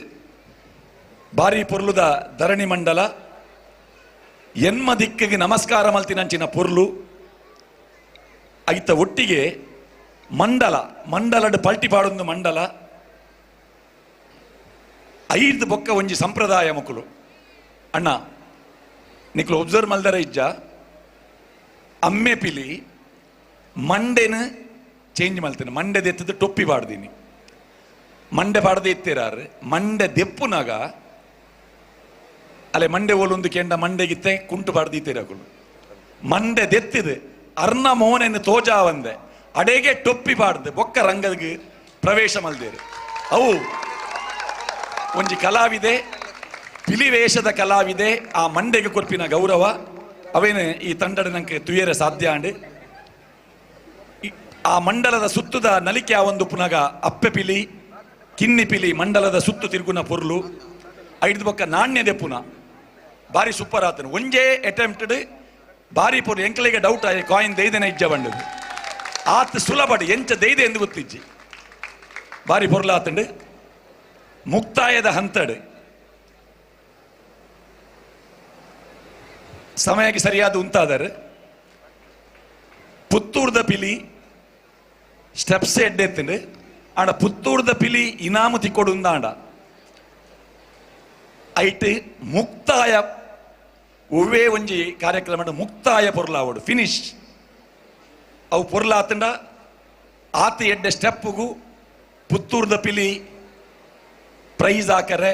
ಬಾರಿ ಪೊರ್ಲುದ ಧರಣಿ ಮಂಡಲ ಎನ್ಮ ದಿಕ್ಕಿಗೆ ನಮಸ್ಕಾರ ಮಲ್ತಿನಂಚಿನ ಪೊರ್ಲು ಐತ ಒಟ್ಟಿಗೆ ಮಂಡಲಡ್ ಪಲ್ಟಿ ಪಾಡೊಂದು ಮಂಡಲ 5 ಬೊಕ್ಕ ಒಂಜಿ ಸಂಪ್ರದಾಯ ಮಕ್ಕಳು ಅಣ್ಣ ನಿಕ್ಲು ಒಬ್ಸರ್ವ್ ಮಲ್ದರ ಇಜ್ಜ ಅಮ್ಮೆ ಪಿಲಿ ಮಂಡೆನ ಚೇಂಜ್ ಮಲ್ತೇನೆ. ಮಂಡೆ ದೆತ್ತದ ಟೊಪ್ಪಿ ಪಾಡ್ದೀನಿ, ಮಂಡೆ ಪಾಡ್ದೆ ಎತ್ತಿರಾರು ಮಂಡೆ ದೆಪ್ಪುನಾಗ ಅಲ್ಲೇ ಮಂಡೆ ಓಲೊಂದು ಕೆಂಡ ಮಂಡೆಗಿತ್ತೆ ಕುಂಟು ಪಾಡ್ದಿತ್ತೀರಕುಳು ಮಂಡೆ ದೆತ್ತಿದು ಅರ್ನ ಮೋನೆನ್ನು ತೋಜಾ ಒಂದೆ ಅಡೆಗೆ ಟೊಪ್ಪಿ ಪಾಡ್ದು ಬೊಕ್ಕ ರಂಗದ ಪ್ರವೇಶ ಮಲ್ದೇರು. ಅವು ಒಂಜಿ ಕಲಾವಿದೆ, ಪಿಲಿವೇಷದ ಕಲಾವಿದೆ, ಆ ಮಂಡೆಗೆ ಕೊರ್ಪಿನ ಗೌರವ ಅವೇನು ಈ ತಂಡದ ನಂಗೆ ತುಯರ ಸಾಧ್ಯ ಅಂಡ್ ಆ ಮಂಡಲದ ಸುತ್ತದ ನಲಿಕೆ ಆ ಒಂದು ಪುನಗ ಅಪ್ಪೆ ಪಿಲಿ ಕಿನ್ನಿ ಪಿಲಿ ಮಂಡಲದ ಸುತ್ತು ತಿರುಗುನ ಪೊರ್ಲು 5 ಬೊಕ್ಕ ನಾಣ್ಯದೆ ಪುನ ಬಾರಿ ಸೂಪರ್ ಆತನು. ಒಂಜೇ ಅಟೆಂಪ್ಟೆಡ್ ಬಾರಿ ಪೊರ್ಲು ಎಂಕಲಿಗೆ ಡೌಟ್ ಆಗಿ ಕಾಯಿನ್ ದೈದನ ಇಜ್ಜ ಬಂಡದು ಆತ ಸುಲಭಡಿ ಎಂಚ ದೈದೆ ಎಂದು ಗೊತ್ತಿಜ್ಜಿ ಬಾರಿ ಪೊರ್ಲು ಆತಂಡು. ಮುಕ್ತಾಯದ ಹಂತಡ್ ಸಮಯಕ್ಕೆ ಸರಿಯಾದ ಉಂತಾದರೆ ಪುತ್ತೂರ್ದ ಪಿಲಿ ಸ್ಟೆಪ್ಸ್ ಎಡ್ಡೆತ್ತಂಡು ಆಂಡ ಪುತ್ತೂರ್ದ ಪಿಲಿ ಇನಾಮು ತಿಕ್ಕೊಡು ಆಂಡ ಐಟ್ ಮುಕ್ತಾಯ ಒವ್ವೇ ಒಂಜಿ ಕಾರ್ಯಕ್ರಮ ಮುಕ್ತಾಯ ಪೊರ್ಲಾವಡು ಫಿನಿಶ್ ಅವು ಪೊರ್ಲಾತಂಡ ಆತ ಎಡ್ಡೆ ಸ್ಟೆಪ್ಗೂ ಪುತ್ತೂರ್ದ ಪಿಲಿ ಪ್ರೈಸ್ ಹಾಕರೆ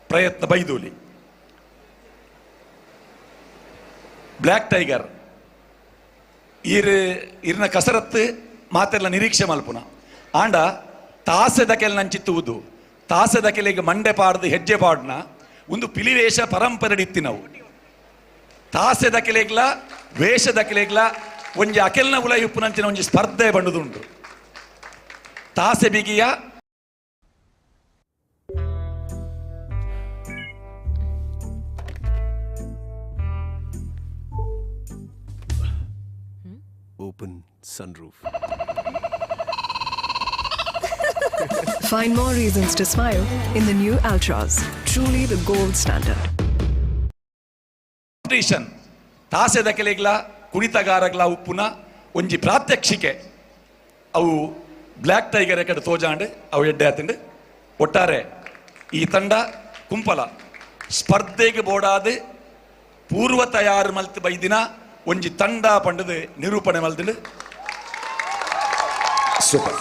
ಪ್ರಯತ್ನ ಬೈದೂಲಿ. ಬ್ಲ್ಯಾಕ್ ಟೈಗರ್ ಇರ್ನ ಕಸರತ್ತು ಮಾತೆಲ್ಲ ನಿರೀಕ್ಷೆ ಮಲ್ಪುನ ಆಂಡ ತಾಸೆದ ಕೆಲ್ ನಂಚಿತ್ತುವುದು ತಾಸೆದ ಕೆಲೆಗೆ ಮಂಡೆ ಪಾಡ್ದು ಹೆಜ್ಜೆ ಪಾಡ್ನ ಒಂದು ಪಿಲಿವೇಷ ಪರಂಪರೆ ಇತ್ತಿ ನಾವು ತಾಸೆದ ಕೆಲೆಗ್ಲ ವೇಷದ ಕೆಲೆಗ್ಲ ಒಂಜಿ ಅಕೆಲ್ನ ಉಲ ಉಪ್ಪುನಂಚಿನ ಒಂಜಿ ಸ್ಪರ್ಧೆ ಬಂಡುದುಂಟು. ತಾಸೆ ಬಿಗಿಯ open sunroof. Find more reasons to smile in the new Ultras, truly the gold standard. ತಾಸೆದ ಕೆಲೆಗ್ಲ ಕುಣಿತಗಾರಗ್ಲ ಉಪ್ಪುನ ಒಂಜಿ ಪ್ರಾತ್ಯಕ್ಷಿಕೆ ಅವು ಬ್ಲ್ಯಾಕ್ ಟೈಗರ್ ಕಡೆ ತೋಜಾಂಡ್ ಅವು ಎಡ್ಡೆ ಆತಂಡು ಒಟ್ಟಾರೆ ಈ ತಂಡ ಕುಂಪಲ ಸ್ಪರ್ಧೆಗೆ ಬೋಡಾದ ಪೂರ್ವ ತಯಾರು ಮಲ್ತು ಬೈದಿನ ಒಂಜಿ ತಂಡ ಪಂಡದು ನಿರೂಪಣೆ ಮಲ್ತಿಡು ಸೂಪರ್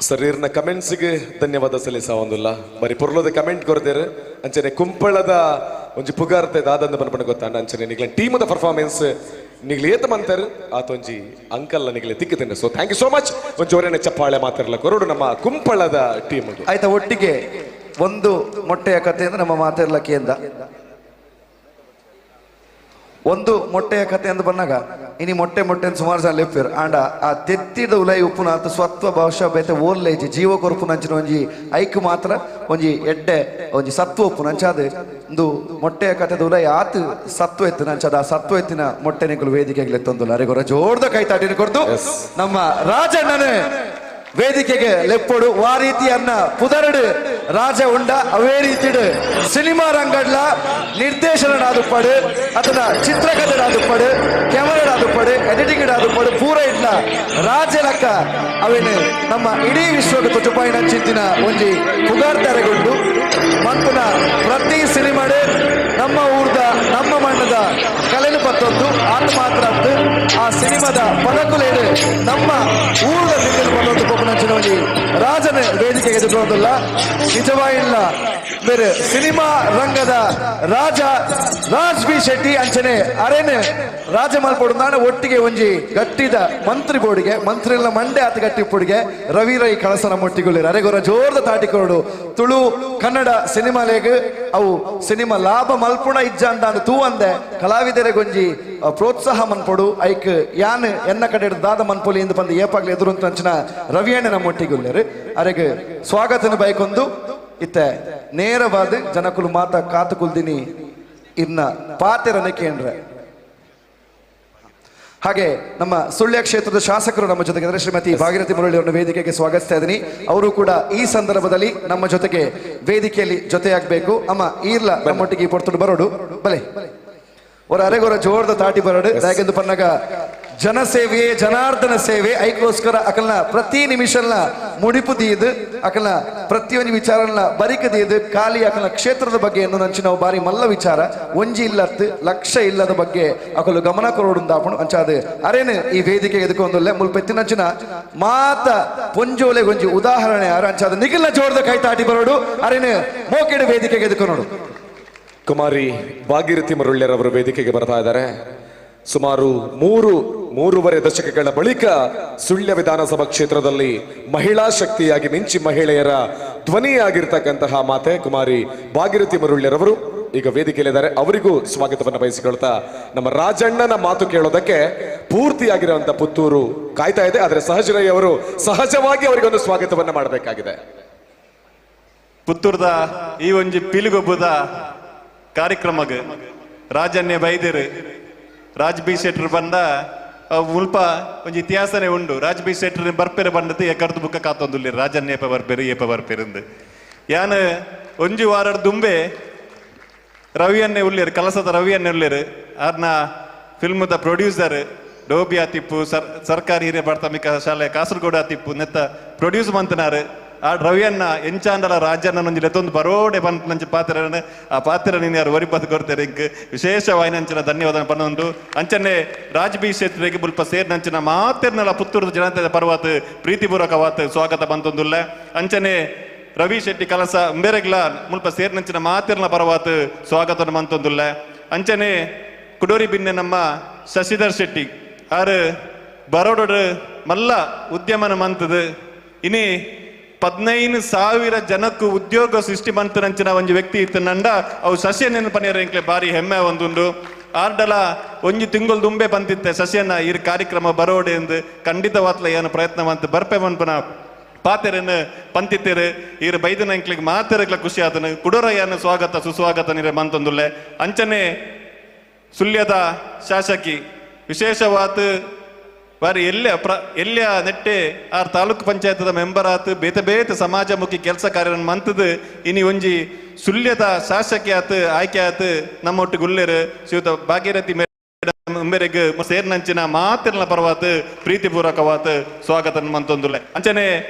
ಸರೀರ್ನ ಕಮೆಂಟ್ಸ್ಗೆ ಧನ್ಯವಾದ ಸಲ್ಲಿಸಾವಂದಿಲ್ಲ ಬರೀ ಪುರ್ಲದ ಕಮೆಂಟ್ ಕೊರ್ದೇರು ಅಂಚನೆ ಕುಂಪಳದ ಒಂಜಿ ಪುಗಾರ್ತೆ ದಾದಂದ ಪನ್ಪಣ ಗೊತ್ತಾಂಡ ಅಂಚನೆ ನಿಗ್ಲ ಟೀಮದ ಪರ್ಫಾರ್ಮೆನ್ಸ್ ನಿಗ್ಲಿ ಏತ ಮಂತರು ಆತೊಂಜಿ ಅಂಕಲ್ ನಿಗ್ಲೆ ತಿಕ್ಕಿತೇನೆ so thank you so much ಒಂಜಿ ಜೋರೇನೆ ಚಪ್ಪಾಳೆ ಮಾತಾಡಲ ಕೊರಡು ನಮ್ಮ ಕುಂಪಳದ ಟೀಮ್ ಆಯ್ತಾ ಒಟ್ಟಿಗೆ ಒಂದು ಮೊಟ್ಟೆಯ ಕಥೆ ಅಂದ್ರೆ ನಮ್ಮ ಮಾತಾಡ್ಲಕ್ಕಿಂದ ಒಂದು ಮೊಟ್ಟೆಯ ಕಥೆ ಅಂತ ಬಂದಾಗ ಇನಿ ಮೊಟ್ಟೆ ಸುಮಾರು ಜನ ಲೆಪ್ಪರು ಆಂಡ ಆ ತೆತ್ತಿದ ಉಲೈ ಉಪ್ಪುನ ಆತ ಸ್ವತ್ವ ಭಾಷಾ ಬೇತೆ ಓಲ್ಲೇಜ್ ಜೀವ ಕೊರಪು ನಂಚಿನ ಒಂಜಿ ಐಕ್ ಮಾತ್ರ ಒಂಜಿ ಎಡ್ಡೆ ಒಂಜಿ ಸತ್ವ ಉಪ್ಪು ನಂಚಾದ ಒಂದು ಮೊಟ್ಟೆಯ ಕಥೆದ ಉಲೈ ಆತ ಸತ್ವ ಎತ್ತು ನಂಚಾದ ಆ ಸತ್ವ ಎತ್ತಿನ ಮೊಟ್ಟೆ ನಿಗಳು ವೇದಿಕೆಗೆ ಎತ್ತೊಂದುಲ್ಲ ಅರೆಗೊರ ಜೋರ್ದ ಕೈ ತಾಟಿನ ಕೊಡ್ತು ನಮ್ಮ ರಾಜಣ್ಣನೇ ವೇದಿಕೆಗೆ ಲೆಪ್ಪೊಡು ಆ ರೀತಿಯನ್ನ ಪುದರಡು ರಾಜ ಉಂಡ ಅವೇ ರೀತಿಡು ಸಿನಿಮಾ ರಂಗಡ್ಲ ನಿರ್ದೇಶನಡಾದುಪ್ಪಡು ಅತನ ಚಿತ್ರಕಥೆಡಾದುಪ್ಪಡು ಕ್ಯಾಮರಾಡಾದುಪ್ಪಡು ಎಡಿಟಿಂಗ್ ಪೂರ ಇಡ್ಲ ರಾಜ ಲೆಕ್ಕ ಅವೇನು ನಮ್ಮ ಇಡೀ ವಿಶ್ವದ ತುಚುಪಾಯಿನ ಚಿಂತಿನ ಒಂಜಿ ಪುಗಾರ್ತಾರೆಗೊಂಡು ಮಂತುನ ಪ್ರತಿ ಸಿನಿಮಾಡು ನಮ್ಮ ಊರ್ದ ನಮ್ಮ ಮಣ್ಣದ ಕಲೆನು ಪತ್ತೊಂದು ಆತ ಮಾತ್ರ ಆ ಸಿನಿಮಾದ ಪದಕುಲೇಡು ನಮ್ಮ ಊರ್ದ ಸಿಂಗಲ್ ಪತ್ತೊಂದು ನಂಚಿನೊಂದಿ ರಾಜನ ವೇದಿಕೆಗೆ ಎದುರುವುದಿಲ್ಲ ನಿಜವಾಗಿಲ್ಲ ಬೇರೆ ಸಿನಿಮಾ ರಂಗದ ರಾಜ ರಾಜ್ ಬಿ ಶೆಟ್ಟಿ ಅಂಚನೆ ಅರೇನೆ ರಾಜ ಮಲ್ಪಡು ನಾನು ಒಟ್ಟಿಗೆ ಒಂಜಿ ಗಟ್ಟಿದ ಮಂತ್ರಿ ಬೋರ್ಡಿಗೆ ಮಂತ್ರಿಗಳ ಮಂಡೆ ಆತ ಗಟ್ಟಿ ಪುಡಿಗೆ ರವಿ ರೈ ಕಳಸನ ಮೊಟ್ಟಿಗೊಳ್ಳಿರ ಅರೆಗೊರ ಜೋರ್ದ ತಾಟಿಕೊರಡು ತುಳು ಕನ್ನಡ ಸಿನಿಮಾ ಲೇಗ್ ಅವು ಸಿನಿಮಾ ಲಾಭ ಮಲ್ಪುಣ ಇಜ್ಜ ಅಂತ ತೂ ಅಂದೆ ಕಲಾವಿದರಿಗೊಂಜಿ ಪ್ರೋತ್ಸಾಹ ಮನ್ಪೊಡು ಐಕ್ ಯಾನ್ ಎನ್ನ ಕಡೆ ದಾದ ಮನ್ಪೊಲಿ ಇಂದು ಬಂದು ಏಪಾಗ್ಲಿ ಎದುರು ಅಂತ ಅಂಚಿನ ರವಿಯಣ್ಣ ನಮ್ಮ ಒಟ್ಟಿಗೊಳ್ಳಿರು ಅರೆಗೆ ಸ್ವಾಗತನ ಬೈಕೊಂದು ಇತ್ತ ನೇರವಾದ ಜನಕುಲು ಮಾತ ಕಾತು ಕುಲ್ದಿನಿ ಇನ್ನ ಪಾತೆರನೆ ಕೇಂದ್ರ ಹಾಗೆ ನಮ್ಮ ಸುಳ್ಯ ಕ್ಷೇತ್ರದ ಶಾಸಕರು ನಮ್ಮ ಜೊತೆಗೆ ಶ್ರೀಮತಿ ಭಾಗೀರಥಿ ಮುರಳಿ ಅವರನ್ನು ವೇದಿಕೆಗೆ ಸ್ವಾಗತಿಸ್ತಾ ಇದ್ದೀನಿ ಅವರು ಕೂಡ ಈ ಸಂದರ್ಭದಲ್ಲಿ ನಮ್ಮ ಜೊತೆಗೆ ವೇದಿಕೆಯಲ್ಲಿ ಜೊತೆಯಾಗಬೇಕು ಅಮ್ಮ ಈರ್ಲ ನಮ್ಮೊಟ್ಟಿಗೆ ಪೊರ್ತುಡು ಬರೋಡು ಬಲೆ ಅವರ ಅರೆಗೊರ ಜೋರ್ದ ತಾಟಿ ಬರೋಡು ಯಾಕೆಂದು ಪನ್ನಗ ಜನಸೇವೆಯೇ ಜನಾರ್ದನ ಸೇವೆ ಐಕೋಸ್ಕರ ಅಕಲ್ನ ಪ್ರತಿ ನಿಮಿಷಲ್ನ ಮುಡಿಪು ದೀದು ಅಕಲ್ನ ಪ್ರತಿಯೊಂದು ವಿಚಾರನ ಬರಿಕ ದೀದು ಖಾಲಿ ಅಕಲ್ನ ಕ್ಷೇತ್ರದ ಬಗ್ಗೆ ಏನು ನಂಚಿ ನಾವು ಬಾರಿ ಮಲ್ಲ ವಿಚಾರ ಒಂಜಿ ಇಲ್ಲತ್ತು ಲಕ್ಷ್ಯ ಇಲ್ಲದ ಬಗ್ಗೆ ಅಕಲು ಗಮನ ಕೊರೋಡು ಅಂಚಾದ ಅರೇನು ಈ ವೇದಿಕೆಗೆ ಎದುಕೊಂದಲ್ಲೇ ಮುಲ್ಪೆತ್ತಿನಂಚಿನ ಮಾತ ಪೊಂಜೋಲೆ ಗೊಂಜಿ ಉದಾಹರಣೆ ಯಾರು ಅಂಚಾದ ನಿಖಿಲ್ನ ಜೋರ್ದ ಕೈ ತಾಟಿ ಬರೋಡು ಅರೇನು ಮೋಕೆಡು ವೇದಿಕೆಗೆ ಎದುಕೊನೋಡು ಕುಮಾರಿ ಭಾಗೀರಥಿ ಮುರಳ್ಳಿಯರವರು ವೇದಿಕೆಗೆ ಬರ್ತಾ ಇದ್ದಾರೆ ಸುಮಾರು ಮೂರುವರೆ ದಶಕಗಳ ಬಳಿಕ ಸುಳ್ಯ ವಿಧಾನಸಭಾ ಕ್ಷೇತ್ರದಲ್ಲಿ ಮಹಿಳಾ ಶಕ್ತಿಯಾಗಿ ಮಿಂಚಿ ಮಹಿಳೆಯರ ಧ್ವನಿಯಾಗಿರ್ತಕ್ಕಂತಹ ಮಾತೆ ಕುಮಾರಿ ಭಾಗೀರಥಿ ಮುರಳ್ಳಿಯರವರು ಈಗ ವೇದಿಕೆಯಲ್ಲಿದ್ದಾರೆ ಅವರಿಗೂ ಸ್ವಾಗತವನ್ನು ಬಯಸಿಕೊಳ್ತಾ ನಮ್ಮ ರಾಜಣ್ಣನ ಮಾತು ಕೇಳೋದಕ್ಕೆ ಪೂರ್ತಿಯಾಗಿರುವಂತ ಪುತ್ತೂರು ಕಾಯ್ತಾ ಇದೆ ಆದರೆ ಸಹಜರೈ ಅವರು ಸಹಜವಾಗಿ ಅವರಿಗೊಂದು ಸ್ವಾಗತವನ್ನ ಮಾಡಬೇಕಾಗಿದೆ ಪುತ್ತೂರ್ದ ಈ ಒಂಜಿ ಪಿಲಿಗೊಬ್ಬದ ಕಾರ್ಯಕ್ರಮಗ್ ರಾಜನ್ಯ ಬೈದಿರು ರಾಜ್ ಬಿ ಶೆಟ್ರ್ ಬಂದ ಮುಲ್ಪ ಒಂಜಿ ಇತಿಹಾಸನೇ ಉಂಡು ರಾಜ್ ಬಿ ಶೆಟ್ರ್ ಬರ್ಪೆರೆ ಬಂದದ್ದು ಎಕರ್ದು ಬುಕ್ಕ ಕಾತೊಂದುಲ್ಲಿ ರಾಜನ್ಯ ಏಪ ಬರ್ಪೆರಿಂದ ಯಾನ್ ಒಂಜಿ ವಾರಡ್ ದುಂಬೆ ರವಿಯನ್ನೇ ಉಳ್ಳಿರು ಕಲಸದ ರವಿಯನ್ನೇ ಉಳ್ಳಿರು ಆರ್ನ ಫಿಲ್ಮದ ಪ್ರೊಡ್ಯೂಸರ್ ಡೋಬಿ ಆತಿಪ್ಪು ಸರ್ಕಾರಿ ಹಿರಿಯ ಪ್ರಾಥಮಿಕ ಶಾಲೆ ಕಾಸರಗೋಡು ಆತಿಪ್ಪು ನೆತ್ತ ಪ್ರೊಡ್ಯೂಸ್ ಮಂತನಾರು ಆ ರವಿಯನ್ನ ಎಂಚಾಂಡಲ ರಾಜನ್ನ ನಂಜಿ ಲೆತ್ತೊಂದು ಬರೋಡೆ ಬಂತ ನಂಚಿ ಪಾತ್ರನ ಆ ಪಾತ್ರ ನೀನು ಯಾರು ಒರಿಪತ್ತು ಕೊಡ್ತಾರೆ ಇಂಕ್ ವಿಶೇಷವಾಗಿ ನಂಚಿನ ಧನ್ಯವಾದ ಪನ್ನೊಂದು ಅಂಚನೆ ರಾಜ್ ಬಿ ಕ್ಷೇತ್ರಕ್ಕೆ ಮುಲ್ಪ ಸೇರ್ ನಂಚಿನ ಮಾತಿರ್ನಲ್ಲ ಪುತ್ತೂರು ಜನತೆ ಪರ್ವಾತ್ ಪ್ರೀತಿಪೂರ್ವಕವಾತ್ ಸ್ವಾಗತ ಬಂತೊಂದುಲ್ಲ ಅಂಚನೆ ರವಿ ಶೆಟ್ಟಿ ಕಲಸ ಬೇರೆಗ್ಲ ಮುಲ್ಪ ಸೇರ್ ನಂಚಿನ ಮಾತಿರ್ನ ಪರ್ವಾತ್ ಸ್ವಾಗತ ಬಂತೊಂದುಲ್ಲ ಅಂಚನೆ ಕುಡೋರಿ ಬಿನ್ನೆ ನಮ್ಮ ಶಶಿಧರ್ ಶೆಟ್ಟಿ ಆರು ಬರೋಡು ಮಲ್ಲ ಉದ್ಯಮನ ಮಂತದು ಇನಿ 15,000 ಜನಕ್ಕೂ ಉದ್ಯೋಗ ಸೃಷ್ಟಿ ಮಂತನಂಚಿನ ಒಂದು ವ್ಯಕ್ತಿ ಇತ್ತನಂಡ ಅವು ಸಸ್ಯ ನೆನಪನಿಯರ ಎಂಕ್ಲೆ ಬಾರಿ ಹೆಮ್ಮೆ ಒಂದುಂಡು ಆರ್ಡಲ ಒಂಜಿ ತಿಂಗಳು ದುಂಬೆ ಬಂದಿತ್ತೆ ಸಸ್ಯನ ಈ ಕಾರ್ಯಕ್ರಮ ಬರೋಡೆ ಎಂದು ಖಂಡಿತವಾತ್ಲ ಏನು ಪ್ರಯತ್ನ ಮಂತ ಬರ್ಪೆ ಮನ್ಪನ ಪಾತೆರನ್ನು ಪಂತಿತ್ತೇರು ಈರು ಬೈದನ ಎಂಕ್ಲಿಗೆ ಮಾತೆರಗ್ಲ ಖುಷಿ ಆತನು ಕುಡೋರಯ್ಯನ ಸ್ವಾಗತ ಸುಸ್ವಾಗತ ನೀರೆ ಮಂತೊಂದುಲ್ಲೆ ಅಂಚನೆ ಸುಳ್ಯದ ಶಾಸಕಿ ವಿಶೇಷವಾದ ಬಾರಿ ಎಲ್ಲಿಯ ನೆಟ್ಟೆ ಆರ್ ತಾಲೂಕು ಪಂಚಾಯತದ ಮೆಂಬರ್ ಆತು ಬೇತೆ ಸಮಾಜಮುಖಿ ಕೆಲಸ ಕಾರ್ಯ ಮಂತದ ಇನಿ ಒಂಜಿ ಸುಳ್ಯದ ಶಾಸಕಿ ಆತು ಆಯ್ಕೆ ಆತು ನಮ್ಮೊಟ್ಟಿಗೆ ಉಲ್ಲೇರು ಶ್ರೀಯುತ ಭಾಗೀರಥಿ ಮೇರೆಗೆ ಸೇರ್ನಂಚಿನ ಮಾತಿನ ಪರವಾತು ಪ್ರೀತಿಪೂರ್ವಕವಾತ ಸ್ವಾಗತ ಮಂತೊಂದುಲ್ಲೆ ಅಂಚನೆ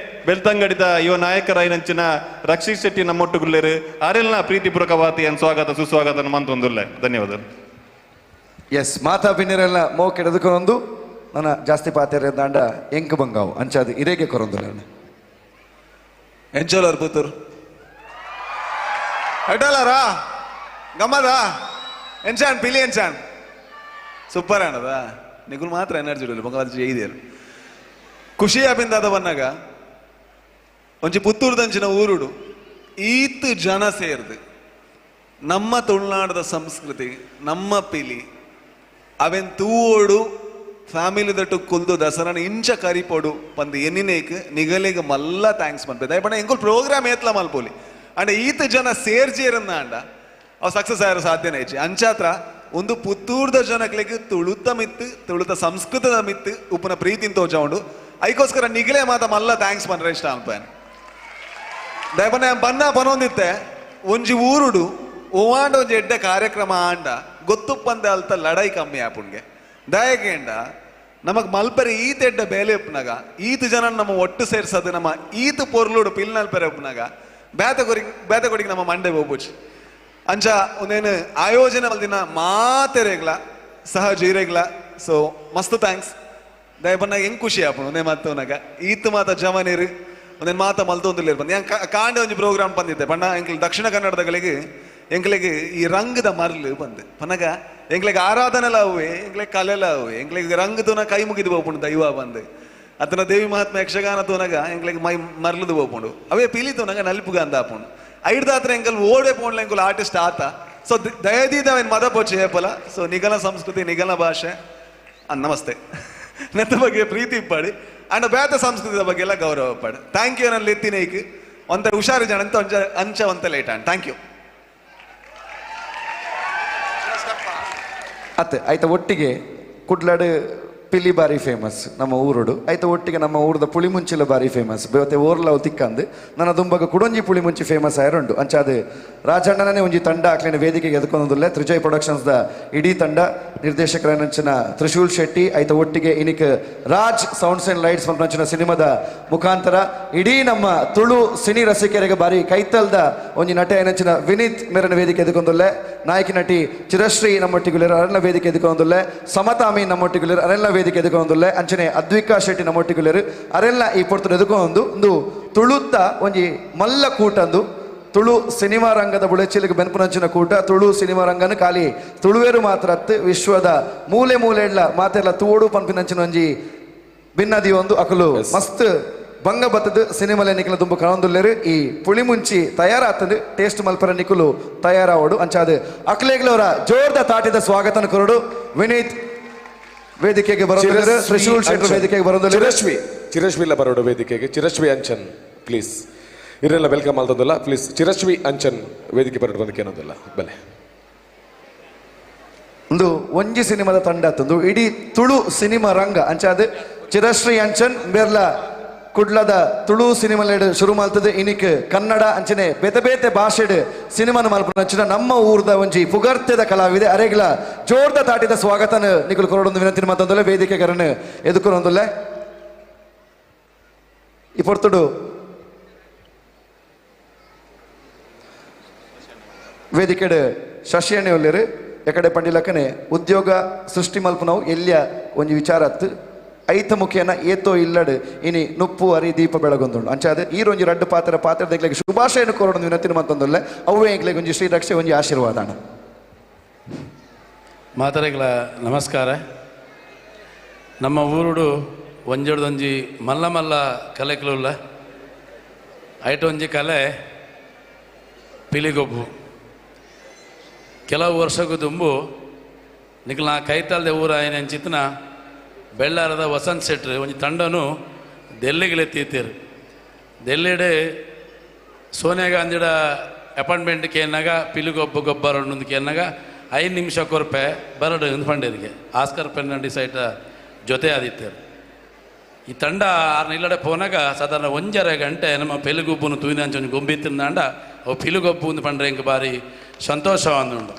ಬೆಳ್ತಂಗಡಿದ ಯುವ ನಾಯಕರಾಯಿನಂಚಿನ ರಕ್ಷಿತ್ ಶೆಟ್ಟಿ ನಮ್ಮೊಟ್ಟಿಗುಲ್ಲೇರು ಅರೆಲ್ಲ ಪ್ರೀತಿಪೂರ್ವಕವಾತ ಏನ್ ಸ್ವಾಗತ ಸುಸ್ವಾಗತ ಮಂತೊಂದುಲ್ಲೆ ಧನ್ಯವಾದ. ಎಸ್ ಮಾತಾ ಪಿನ್ನಿರೆಲ್ಲ ಮೋಕೆಡದುಕೊಂದು ನನ್ನ ಜಾಸ್ತಿ ಪಾತೆರೆ ದಾಂಡ ಎಂಕ್ ಬಂಗಾವು ಅಂಚಾದ ಇರೇಗೆ ಕೊರೊಂದು ಎಂಚೋಲರ್ ಪುತ್ತೂರು ಅಡ್ಡಲಾರಾ ಗಮ್ಮದಾ ಎಂಚಾನ್ ಪಿಲಿ ಎಂಚಾನ್ ಸೂಪರ್ ಆನದಾ ನಿಗುಲ್ ಮಾತ್ರ ಎನರ್ಜಿ ಇಡಲು ಬಂಗಾಳ ಜೈದಿಯರು ಖುಷಿ ಆಪಿಂದಾದ ಬನ್ನಾಗ ಒಂಚಿ ಪುತ್ತೂರ್ದಂಚಿನ ಊರುಡು ಈತ್ ಜನ ಸೇರ್ದು ನಮ್ಮ ತುಳುನಾಡದ ಸಂಸ್ಕೃತಿ ನಮ್ಮ ಪಿಲಿ ಅವೆನ್ ತೂವೋಡು ಫ್ಯಾಮಿಲಿ ದಟ್ಟು ಕುಲ್ದು ದಸರಾನ ಇಂಚ ಕರಿಪೋಡು ಪಂದು ಎನ್ನಿನೇಕ್ ನಿಗಲಿಗೆ ಮಲ್ಲ ಥ್ಯಾಂಕ್ಸ್ ಮನ್ಪೆ ದಯಪಣ್ಣ ಎಂಕುಲ್ ಪ್ರೋಗ್ರಾಮ್ ಏತ್ಲ ಮಲ್ಪೋಲಿ ಅಂಡ್ ಈತ ಜನ ಸೇರ್ಜೇರನ್ನ ಅಂಡ ಅವ್ ಸಕ್ಸಸ್ ಆಯ್ರ ಸಾಧ್ಯನೇ ಐಚಿ ಅಂಚಾತ್ರ ಒಂದು ಪುತ್ತೂರ್ದ ಜನಕ್ಲೆಗ್ ತುಳುತ ಮಿತ್ತು ತುಳುತ ಸಂಸ್ಕೃತದ ಮಿತ್ತು ಉಪ್ಪನ ಪ್ರೀತಿನ ತೋಜಾಂಡು ಅದಕ್ಕೋಸ್ಕರ ನಿಗಲೇ ಮಾತ ಮಲ್ಲ ಥ್ಯಾಂಕ್ಸ್ ಪನ್ರೆ ಇಷ್ಟ ಅನ್ಪೇನ್ ದಯಪಣ್ಣ ಬನ್ನ ಪನೊಂದಿತ್ತೆ ಒಂಜಿ ಊರುಡು ಓವಾಂಡ ಒಂಜಿ ಎಡ್ಡೆ ಕಾರ್ಯಕ್ರಮ ಆಂಡ ಗೊತ್ತುಪ್ಪಂದೆ ಅಲ್ತ ಲಡಾಯಿ ಕಮ್ಮಿ ಆಪುಣ್ಗೆ ದಯಗೇಂಡ ನಮಗ್ ಮಲ್ಪರೆ ಈತ ಎಡ್ಡ ಬೇಲೆ ಉಪ್ನಾಗ ಈತ ಜನ ನಮ್ಮ ಒಟ್ಟು ಸೇರ್ಸದು ನಮ್ಮ ಈತ ಪೊರ್ಲುಡು ಪಿಲ್ನಲ್ಪೆರೆ ಉಪ್ನಾಗ ಬೇತಗೊಡಿಗೆ ನಮ್ಮ ಮಂಡೆ ಹೋಗ್ಬುಚ್ ಅಂಚ ಒಂದೇನು ಆಯೋಜನೆ ಮಲ್ದಿನ ಮಾತೆರೆಗ್ಲ ಸಹಜ ಇರೆಗ್ಲ ಸೊ ಮಸ್ತ್ ಥ್ಯಾಂಕ್ಸ್ ದಯಪನ್ನಾಗ ಹೆಂಗ್ ಖುಷಿ ಆಪುಣು ಒಂದೇ ಮಾತವನಾಗ ಈತ ಮಾತ ಜವನಿರು ಒಂದೇನು ಮಾತ ಮಲ್ತೊಂದಿಲ್ಲ ಬಂದು ಕಾಂಡೆ ಒಂಜಿ ಪ್ರೋಗ್ರಾಮ್ ಬಂದಿದ್ದೆ ಪಣ್ಣ ಎಂಕ್ಲು ದಕ್ಷಿಣ ಕನ್ನಡದಗಳಿಗೆ ಎಂಕ್ಲೆಗೆ ಈ ರಂಗದ ಮರ್ಲು ಬಂದು ಪನ್ನಗ ಎಂಕ್ಲೆಗೆ ಆರಾಧನೆಲ್ಲ ಅವೆ ಎಂಕ್ಲೆಗೆ ಕಲೆಲ್ಲ ಅವೆ ಎಂಕ್ಲೆಗೆ ರಂಗದೂನ ಕೈ ಮುಗಿದು ಹೋಗ್ಪುಂಡು ದೈವ ಬಂದು ಅತನ ದೇವಿ ಮಹಾತ್ಮ ಯಕ್ಷಗಾನ ತೋನಾಗ ಎಂಕ್ಲೆಗೆ ಮೈ ಮರ್ಲದು ಹೋಗ್ಪುಂಡು ಅವೇ ಪಿಲಿ ತೋನಾಗ ನಲಿಪುಗ ಅಂದ ಆಪುಂಡು ಐಡ್ದಾತ್ರ ಎಂಕಲ್ ಓಡೆ ಪೋಣ್ಲ ಎಂಕುಲ್ ಆರ್ಟಿಸ್ಟ್ ಆತ ಸೊ ದಯದೀದ ಅವನ್ ಮದ ಪೋಚೆ ಏಪಲ ಸೊ ನಿಗಲ ಸಂಸ್ಕೃತಿ ನಿಗಲ ಭಾಷೆ ನಮಸ್ತೆ ನೆತ್ತ ಬಗ್ಗೆ ಪ್ರೀತಿ ಇಪ್ಪಾಡಿ ಅಂಡ್ ಬೇತ ಸಂಸ್ಕೃತಿದ ಬಗ್ಗೆ ಎಲ್ಲ ಗೌರವ ಪಾಡು ಥ್ಯಾಂಕ್ ಯು ನನ್ನ ಎತ್ತಿನೇಕ್ ಒಂಥ ಹುಷಾರು ಜನ ಅಂತ ಅಂಚ ಒಂತ ಲೇಟ್ ಆ್ಯಂಡ್ ಥ್ಯಾಂಕ್ ಯು ಅತ್ತೆ ಆಯ್ತಾ ಒಟ್ಟಿಗೆ ಕುಡ್ಲಾಡು ಪಿಲಿ ಬಾರಿ ಫೇಮಸ್ ನಮ್ಮ ಊರುಡು ಆಯ್ತಾ ಒಟ್ಟಿಗೆ ನಮ್ಮ ಊರದ ಪುಳಿಮುಂಚಿಲ ಬಾರಿ ಫೇಮಸ್ ಬೇವತ್ತೆ ಓರ್ಲಾವ್ ತಿಕ್ಕಂದು ನನ್ನ ದುಂಬಗ ಕುಡೊಂಜಿ ಪುಳಿಮುಂಚಿ ಫೇಮಸ್ ಆಯ್ರುಂಡು ಅಂಚಾದು ರಾಜಣ್ಣನೇ ಒಂಜಿ ತಂಡ ಆಕ್ಲಿನ ವೇದಿಕೆಗೆ ಎದ್ಕೊಂದಿಲ್ಲ ತ್ರಿಜಯ್ ಪ್ರೊಡಕ್ಷನ್ಸ್ ದ ಇಡೀ ತಂಡ ನಿರ್ದೇಶಕರನಂಚಿನ ತ್ರಿಶೂಲ್ ಶೆಟ್ಟಿ ಆಯ್ತಾ ಒಟ್ಟಿಗೆ ಇನಿಕ್ ರಾಜ್ ಸೌಂಡ್ಸ್ ಅಂಡ್ ಲೈಟ್ಸ್ ಪಂಪನಂಚಿನ ಸಿನಿಮಾದ ಮುಖಾಂತರ ಇಡೀ ನಮ್ಮ ತುಳು ಸಿನಿ ರಸಿಕರಿಗೆ ಬಾರಿ ಕೈತಲ್ದ ಒಂಜಿ ನಟ ಏನಂಚಿನ ವಿನೀತ್ ಮೇರನ ವೇದಿಕೆ ಎದ್ಕೊಂದಿಲ್ಲ ನಾಯಕಿ ನಟಿ ಚಿರಶ್ರೀ ನಮ್ಮೊಟ್ಟಿಗುಲಿರ ಅರೆಲ್ಲ ವೇದಿಕೆ ಎದ್ಕೊಂದಿಲ್ಲ ಸಮತಾಮಿ ನಮ್ಮೊಟ್ಟಿಗುಲಿರ ಅರೆಲ್ಲ ವೇದಿಕೆ ಎದುಕೊಂದಿಲ್ಲ ಅಂಚನೆ ಅದ್ವಿಕಾ ಶೆಟ್ಟಿ ನಮ್ಮೊಟ್ಟಿಗುಲಿರು ಅರೆಲ್ಲ ಈ ಪೊರ್ತರು ಎದುಕೊಂಡು ಒಂದು ತುಳುತ್ತ ಒಂಜಿ ಮಲ್ಲ ಕೂಟಂದು ತುಳು ಸಿನಿಮಾ ರಂಗದ ಬುಳೆಚಿಲಿಗೆ ಬೆನ್ಪುನಂಚಿನ ಕೂಟ ತುಳು ಸಿನಿಮಾ ರಂಗನ ಖಾಲಿ ತುಳುವೇರು ಮಾತ್ರ ವಿಶ್ವದ ಮೂಲೆ ಮೂಲೆಡ್ಲ ಮಾತೆಲ್ಲ ತೂಡು ಪಂಪಿನಂಚಿನ ಒಂಜಿ ಭಿನ್ನದಿ ಒಂದು ಅಕಲು ಮಸ್ತ್ ಬಂಗ ಬತ್ತದ ಸಿನಿಮಾಲೆ ನಿಖಲ ತುಂಬ ಕಾಣೊಂದುಲ್ಲೇರು ಈ ಪುಳಿ ಮುಂಚಿ ತಯಾರಾತಂದು ಟೇಸ್ಟ್ ಮಲ್ಪರ ನಿಖಲು ತಯಾರಾವಡು ಅಂಚಾದ ಅಕ್ಲೇಗ್ಲವರ ಜೋರ್ದ ತಾಟಿದ ಸ್ವಾಗತನ ಕೊರಡು ವಿನೀತ್ ವೇದಿಕೆಗೆ ಬರೋದಿಲ್ಲ ತ್ರಿಶೂಲ್ ಶೆಟ್ಟಿ ವೇದಿಕೆಗೆ ಬರೋದಿಲ್ಲ ಚಿರಶ್ವಿಲ್ಲ ಬರೋಡು ವೇದಿಕೆಗೆ ಚಿರಶ್ವಿ ಅಂಚನ್ ಪ್ಲೀಸ್ ಇರೆಲ್ಲ ವೆಲ್ಕಮ್ ಆಲ್ತದಲ್ಲ ಪ್ಲೀಸ್ ಚಿರಶ್ವಿ ಅಂಚನ್ ವೇದಿಕೆ ಬರೋದು ಬಂದಕ್ಕೆ ಅನ್ನೋದಿಲ್ಲ ಬಲೆ ಒಂದು ಒಂಜಿ ಸಿನಿಮಾದ ತಂಡ ಆತಂದು ಇಡೀ ತುಳು ಸಿನಿಮಾ ರಂಗ ಅಂಚಾದ ಚಿರಶ್ರೀ ಅಂಚನ್ ಬೇರ್ಲ ಕುಡ್ಲದ ತುಳು ಸಿನಿಮಾಲೇಡ್ ಶುರು ಮಾಡ್ತದೆ ಇನಿಕ್ ಕನ್ನಡ ಅಂಚನೆ ಬೇತೆ ಬೇತೆ ಭಾಷೆಡ್ ಸಿನಿಮಾನ ಮಲ್ಪನ ನಮ್ಮ ಊರ್ದ ಒಂಜಿ ಪುಗರ್ತೆದ ಕಲಾವಿದೆ ಅರೆಗ್ಲ ಜೋರ್ದ ತಾಟಿದ ಸ್ವಾಗತನ ನಿಖಲು ಕೊರಡೊಂದು ವಿನಂತಿ ಮಾತಂದಲ್ಲ ವೇದಿಕೆಗರನ್ನು ಎದುಕೊಂದಲ್ಲ ಈ ಪೊರ್ತುಡು ವೇದಿಕೆಡ್ ಶಶಿಯಣ್ಣೆ ಒಲ್ಲೇರು ಎಕಡೆ ಪಂಡಿಲಕ್ಕನೆ ಉದ್ಯೋಗ ಸೃಷ್ಟಿ ಮಲ್ಪನವು ಎಲ್ಲಿಯ ಒಂಜಿ ವಿಚಾರತ್ತು ಐತ ಮುಖೇನ ಏತೋ ಇಲ್ಲಡ್ ಇನಿ ನುಪ್ಪು ಅರಿ ದೀಪ ಬೆಳಗೊಂದುಂಡು ಅಂಚಾದ ಈ ಒಂಜಿ ರಡ್ಡು ಪಾತ್ರದ ಶುಭಾಶಯನ ಕೊರೊಂದು ವಿನಂತಿನ ಮಂತಂದಲ್ಲ ಅವೇ ಎಂಕ್ಲೆಗ್ ಒಂಜಿ ಶ್ರೀರಕ್ಷೆ ಒಂಜಿ ಆಶೀರ್ವಾದ ಮಾತರೆಗಳ ನಮಸ್ಕಾರ ನಮ್ಮ ಊರುಡು ಒಂಜೊಡ್ದೊಂಜಿ ಮಲ್ಲ ಮಲ್ಲ ಕಲೆಕಲುಲ್ಲ ಐಟ ಒಂಜಿ ಕಲೆ ಪಿಲಿಗೊಬ್ಬು ಕೆಲವು ವರ್ಷಕ್ಕೂ ತುಂಬು ನಿಖಲ್ ನಾ ಕೈತಾಲ್ದೆ ಊರ ಏನೆಂಚಿತ್ನ ಬೆಳ್ಳಾರದ ವಸಂತ್ ಶೆಟ್ರು ಒಂಜಿ ತಂಡನು ದೆಲ್ಲಿಗೆಲೆತ್ತೀರು ದೆಲ್ಲಿಡೆ ಸೋನಿಯಾ ಗಾಂಧಿಡ ಅಪಾಯಿಂಟ್ಮೆಂಟ್ ಕೇನಾಗ ಪಿಲಿಗೊಬ್ಬ ಗೊಬ್ಬರ ಕೇನಾಗ 5 ನಿಮಿಷ ಕೊರ್ಪೆ ಬರಡು ಪಂಡಿದ್ಗೆ ಆಸ್ಕರ್ ಪೆರ್ನಾಂಡಿಸ್ ಐಟ ಜೊತೆ ಆದಿತ್ಯರು ಈ ತಂಡ ಆರು ಇಲ್ಲಡೆ ಪೋನಾಗ ಸಾಧಾರಣ 1.5 ಗಂಟೆ ನಮ್ಮ ಪೆಲುಗೊಬ್ಬನು ತೂಯಿನಂಚ ಒಂದು ಗೊಂಬಿತ್ತಿಂದಾಂಡ ಅವು ಪಿಲುಗೊಬ್ಬು ಒಂದು ಪಂಡ್ರೆ ಇಂಕ ಬಾರಿ ಸಂತೋಷ ಅಂದುಂಡು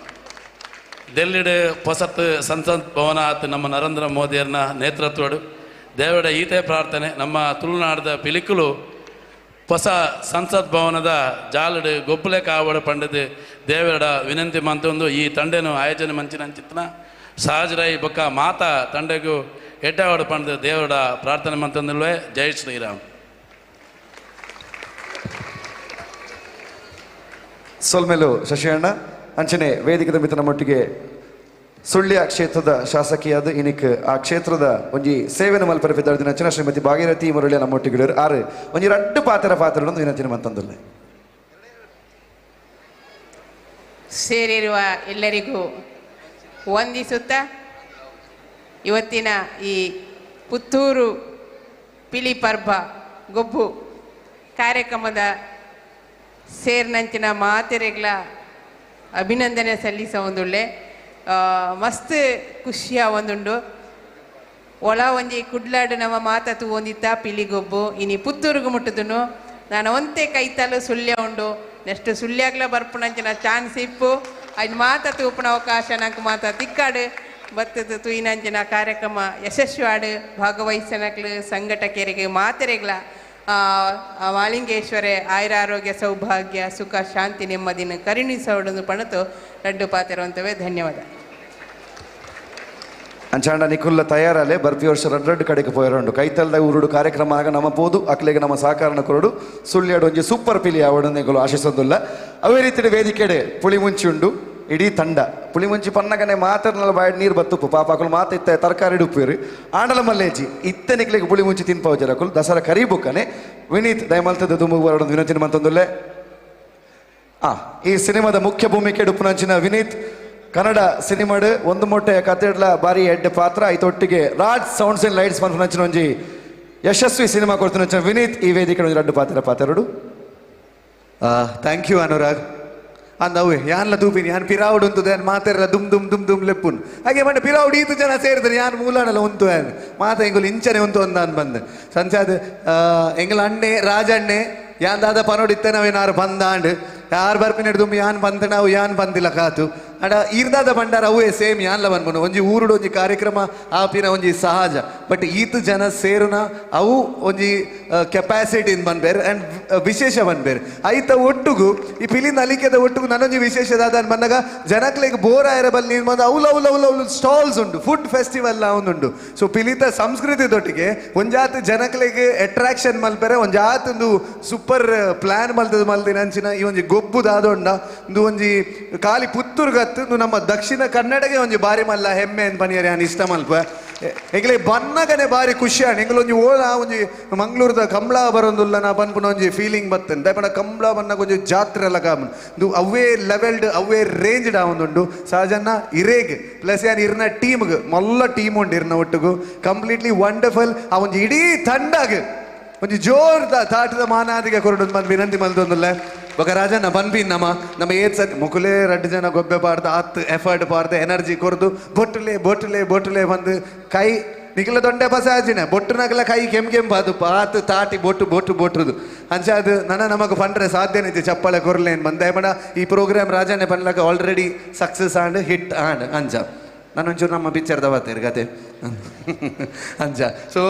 ದೆಲ್ಲಿಡು ಹೊಸತ್ ಸಂಸತ್ ಭವನ ಆತು ನಮ್ಮ ನರೇಂದ್ರ ಮೋದಿಯರ್ನ ನೇತೃತ್ವಡು ದೇವರ ಈತೆ ಪ್ರಾರ್ಥನೆ ನಮ್ಮ ತುಳುನಾಡದ ಪಿಲಿಕುಲು ಹೊಸ ಸಂಸತ್ ಭವನದ ಜಾಲಡು ಗೊಬ್ಬಲೆ ಕಾವಡು ಪಂಡದು ದೇವರ ವಿನಂತಿ ಮಂತೊಂದು ಈ ತಂಡನು ಆಯೋಜನೆ ಮಂಚಿನ ಚಿತ್ತನ ಸಹಜರೈ ಬೊಕ್ಕ ಮಾತಾ ತಂಡಗೂ ಎಡ್ಡವಾಡು ಪಂಡದು ದೇವರ ಪ್ರಾರ್ಥನೆ ಮಂತೊಂದಿಲ್ವೇ ಜೈ ಶ್ರೀರಾಮ್. ಸೊಲ್ಮೆಲು ಶಶಿಯಣ್ಣ ಅಂಚನೆ ವೇದಿಕೆ ಮಿತ್ರ ನಮ್ಮೊಟ್ಟಿಗೆ ಸುಳ್ಯ ಕ್ಷೇತ್ರದ ಶಾಸಕಿಯಾದ ಇನಿಕ್ ಆ ಕ್ಷೇತ್ರದ ಒಂಜಿ ಸೇವೆನ ಮಲ್ಪರ ಪೆದ್ದಾರ್ದಿನ ಅಂಚನ ಶ್ರೀಮತಿ ಭಾಗೀರಥಿ ಮುರಳಿಯ ನಮ್ಮೊಟ್ಟಿಗೆ ಆರು ಒಂಜಿ ರಡ್ಡು ಪಾತ್ರಗಳನ್ನು ವಿನಂತಿನ ಮಂತಂದುಲ್ಲೆ. ಸೇರಿರುವ ಎಲ್ಲರಿಗೂ ವಂದಿಸುತ್ತಾ ಇವತ್ತಿನ ಈ ಪುತ್ತೂರು ಪಿಲಿಪರ್ಬ ಗೊಬ್ಬು ಕಾರ್ಯಕ್ರಮದ ಸೇರ್ನಂಚಿನ ಮಾತೆರೆಗಳ ಅಭಿನಂದನೆ ಸಲ್ಲಿಸ ಒಂದುಳ್ಳೆ ಮಸ್ತ್ ಖುಷಿಯ ಒಂದುಂಡು ಒಳ ಒಂಜಿ ಕುಡ್ಲಾಡು ನಮ್ಮ ಮಾತತು ಒಂದಿತ್ತ ಪಿಲಿಗೊಬ್ಬು ಇನಿ ಪುತ್ತೂರಿಗೆ ಮುಟ್ಟುದನು ನಾನು ಒಂತೆ ಕೈತಲು ಸುಳ್ಯ ಉಂಡು ನೆಕ್ಸ್ಟ್ ಸುಳ್ಯಾಗ್ಲ ಬರ್ಪುಣಂಚಿನ ಚಾನ್ಸ್ ಇಪ್ಪು ಅದು ಮಾತತು ಉಪ್ಪನ ಅವಕಾಶ ನಂಗೆ ಮಾತ ತಿಕ್ಕಾಡು ಬತ್ತದು ತುಯಿನಂಚಿನ ಕಾರ್ಯಕ್ರಮ ಯಶಸ್ವಾಡು ಭಾಗವಹಿಸನಕ್ಲು ಸಂಘಟಕರಿಗೆ ಮಾತೆರೆಗಳ ಮಾಲಿಂಗೇಶ್ವರ ಆಯುರಾರೋಗ್ಯ ಸೌಭಾಗ್ಯ ಸುಖ ಶಾಂತಿ ನೆಮ್ಮದಿನ ಕರುಣಿಸೋಡು ಪಣತು ರಡ್ಡು ಪಾತಿರುವಂತವೇ ಧನ್ಯವಾದ. ಅಂಚಾಂಡ ನಿಖುಲ್ಲ ತಯಾರಲ್ಲೇ ಬರ್ಪಿ ವರ್ಷ ರಡ್ಡು ಕಡೆಗೆ ಪೋಯರಂಡು ಕೈತಲ್ದ ಊರುಡು ಕಾರ್ಯಕ್ರಮ ಆಗ ನಮ್ಮ ಪೋದು ಅಕ್ಲೆಗೆ ನಮ್ಮ ಸಹಕಾರನ ಕೊರಡು ಸುಳ್ಳ್ಯಾಡು ಒಂಜಿ ಸೂಪರ್ ಪಿಲಿ ಆವಡನೆಗಳು ಆಶಿಸೋದಿಲ್ಲ. ಅವೇ ರೀತಿ ವೇದಿಕೆಡೆ ಪುಳಿ ಮುಂಚಿ ಉಂಡು ಇಡೀ ತಂಡ ಪುಳಿ ಮುಂಚಿ ಪನ್ನಗನೆ ಮಾತರ್ನಲ್ಲ ಬಾಯ್ ನೀರು ಬತ್ತುಪ್ಪು ಪಾಪಕಲು ಮಾತ ಇತ್ತ ತರಕಾರಿ ಉಪ್ಪೇರು ಆಂಡಲ ಮಲ್ಲೇಜಿ ಇತ್ತ ನಿಕ್ಲೆಗೆ ಪುಳಿ ಮುಂಚಿ ತಿನ್ಪಾವು ಜರಕುಲು ದಸರಾ ಕರೀಬುಕ್ಕನೆ ವಿನೀತ್ ದಯಮಲ್ತದ ದುಮ್ಮುಗು ಬರೋದು ವಿನಂತಿನ ಮಂತೊಂದುಲ್ಲೆ. ಈ ಸಿನಿಮಾದ ಮುಖ್ಯ ಭೂಮಿಕೆ ಡುಪ್ಪುನಂಚಿನ ವಿನೀತ್ ಕನ್ನಡ ಸಿನಿಮಾಡು ಒಂದು ಮೊಟ್ಟೆಯ ಕತೆಡ್ಲ ಬಾರಿ ಎಡ್ಡೆ ಪಾತ್ರ ಐತೊಟ್ಟಿಗೆ ರಾಜ್ ಸೌಂಡ್ಸ್ ಅಂಡ್ ಲೈಟ್ಸ್ ಪನ್ಪುನಂಚಿನ ಒಂಜಿ ಯಶಸ್ವಿ ಸಿನಿಮಾ ಕೊಡ್ತಿನ ವಿನೀತ್ ಈ ವೇದಿಕೆ ಒಂಜಿ ರಡ್ಡು ಪಾತ್ರಡು. ಥ್ಯಾಂಕ್ ಯು ಅನುರಾಗ್ ಅಂದವೇ ಯಾನ್ಲ ತೂಪಿನಿ ಯಾನ್ ಪಿರಾವುಡು ಉಂತುದು ಯಾನ್ ಮಾತೆರ್ಲ ದುಮ್ ದುಮ್ ದುಮ್ ದುಮ್ ಲೆಪ್ಪುನ್ ಹಾಗೆ ಮಂಡ ಪಿರಾವುಡು ಈತು ಜನ ಸೇರಿದ್ರೆ ಯಾನ್ ಮೂಲಾಡಲ್ಲ ಉಂತು ಯಾನ್ ಮಾತ ಎಂಗುಲು ಇಂಚನೆ ಉಂತು ಅಂದಾನ್ ಬಂದು ಸಂಚಾದ ಎಂಗಲ ಅಣ್ಣೆ ರಾಜಣ್ಣೆ ಯಾನ್ ದಾದ ಪನೋಡಿತ್ತೆ ನಾವೇನಾರು ಬಂದಾಂಡ್ ಯಾರು ಬರ್ಪಿನ ದುಮ್ಮಿ ಯಾನ್ ಬಂದ ನಾವು ಯಾನ್ ಬಂದಿಲ್ಲ ಕಾತು ಅಡ ಇರ್ದಾದ ಬಂಡಾರ ಅವೇ ಸೇಮ್ ಯಾನ್ಲ ಬಂದ್ಬನು ಒಂಜಿ ಊರುಡು ಒಂಜಿ ಕಾರ್ಯಕ್ರಮ ಆಪಿನ ಒಂಜಿ ಸಹಜ ಬಟ್ ಈತು ಜನ ಸೇರುನ ಅವು ಒಂಜಿ ಕೆಪಾಸಿಟಿ ಬಂದ್ಬೇರು ಆ್ಯಂಡ್ ವಿಶೇಷ ಬಂದ್ಬೇರು ಐತ ಒಟ್ಟುಗು ಈ ಪಿಲಿನ ಅಲಿಕೆದ ಒಟ್ಟುಗು ನನ್ನೊಂಜಿ ವಿಶೇಷದಾದ ಬಂದಾಗ ಜನಕ್ಲೆಗ್ ಬೋರ್ ಆಯಿರಬಲ್ ನೀನು ಬಂದು ಅವ್ಲು ಸ್ಟಾಲ್ಸ್ ಉಂಟು ಫುಡ್ ಫೆಸ್ಟಿವಲ್ ಅವನುಂಡು ಸೊ ಪಿಲಿತ ಸಂಸ್ಕೃತಿದೊಟ್ಟಿಗೆ ಒಂಜಾತ್ ಜನಕ್ಲೆಗ್ ಅಟ್ರಾಕ್ಷನ್ ಮಲ್ಪೆರೆ ಒಂಜಾತೊಂದು ಸೂಪರ್ ಪ್ಲಾನ್ ಮಲ್ತದ ಮಲ್ದಿನ ಅಂಚಿನ ಈ ಒಂಜಿ ಗೊಬ್ಬುದಾದೊಂಡ ಒಂದು ಒಂಜಿ ಖಾಲಿ ಪುತ್ತೂರ್ಗತ್ತು ನಮ್ಮ ದಕ್ಷಿಣ ಕನ್ನಡಗೆ ಒಂಜಿ ಬಾರಿ ಮಲ್ಲ ಹೆಮ್ಮೆ ಅಂತ ಬನಿಯರಿ ನಾನು ಇಷ್ಟ ಮಲ್ಪ ಎಗ್ಲೆ ಬನ್ನಗನೆ ಬಾರಿ ಖುಷಿ ಆಣ ಎಂಗ್ಲೊಂಜಿ ಓಲ ಒಂಜಿ ಮಂಗ್ಳೂರ್ದ ಕಂಬಳ ಬರೋದಿಲ್ಲ ನಾ ಪನ್ಪುನ ಒಂಜಿ ಫೀಲಿಂಗ್ ಬರ್ತೇನೆ ದಯಪಡ ಕಂಬಳ ಬನ್ನಾಗ ಒಂಜಿ ಜಾತ್ರೆ ಎಲ್ಲ ಕಾಮನ್ ಇದು ಅವೇ ಲೆವೆಲ್ಡ್ ಅವೇ ರೇಂಜ್ಡ್ ಆವೊಂದುಂಡು ಸಹಜನ್ನ ಇರೇಗ್ ಪ್ಲಸ್ ಯಾನ್ ಇರ್ನ ಟೀಮ್ಗೆ ಮಲ್ಲ ಟೀಮ್ ಉಂಡು ಇರ್ನ ಒಟ್ಟಿಗೂ ಕಂಪ್ಲೀಟ್ಲಿ ವಂಡರ್ಫುಲ್ ಆ ಒಂಜಿ ಇಡೀ ತಂಡಾಗ ಒಂಜಿ ಜೋರ್ ತಾಟದ ಮಾನಾದಿಗೆ ಕೊರಡು ಬಂದು ವಿನಂತಿ ಮಲ್ದೊಂದಿಲ್ಲ ಬೊಕ ರಾಜಣ್ಣ ಬನ್ಬಿ ನಮ್ಮ ಏತ್ ಸತಿ ಮುಕುಲೇ ರಡ್ಡು ಜನ ಗೊಬ್ಬೆ ಪಾಡ್ದು ಹತ್ತು ಎಫರ್ಟ್ ಪಾಡ್ದು ಎನರ್ಜಿ ಕೊರ್ದು ಬೊಟ್ಟುಲೆ ಬಂದು ಕೈ ನಿಖಿಲ ದೊಡ್ಡ ಪಸಾಜಿನ ಬೊಟ್ಟುನಾಗಲ ಕೈ ಕೆಂಪಾದು ಪಾತ್ ತಾಟಿ ಬೊಟ್ಟುದು ಅಂಚಾದು ನಮಗೆ ಪಂಡ್ರೆ ಸಾಧ್ಯನಿದೆ ಚಪ್ಪಳೆ ಕೊರ್ಲೇನು ಬಂದೆ ಬಡ ಈ ಪ್ರೋಗ್ರಾಮ್ ರಾಜಣ್ಣ ಪನ್ಲಕ already success and hit and ಅಂಚ ನಾನೊಂಚೂರು ನಮ್ಮ ಪಿಕ್ಚರ್ದ ಬರ್ತೀರಿ ಕತೆ ಅಂಚ ಸೊ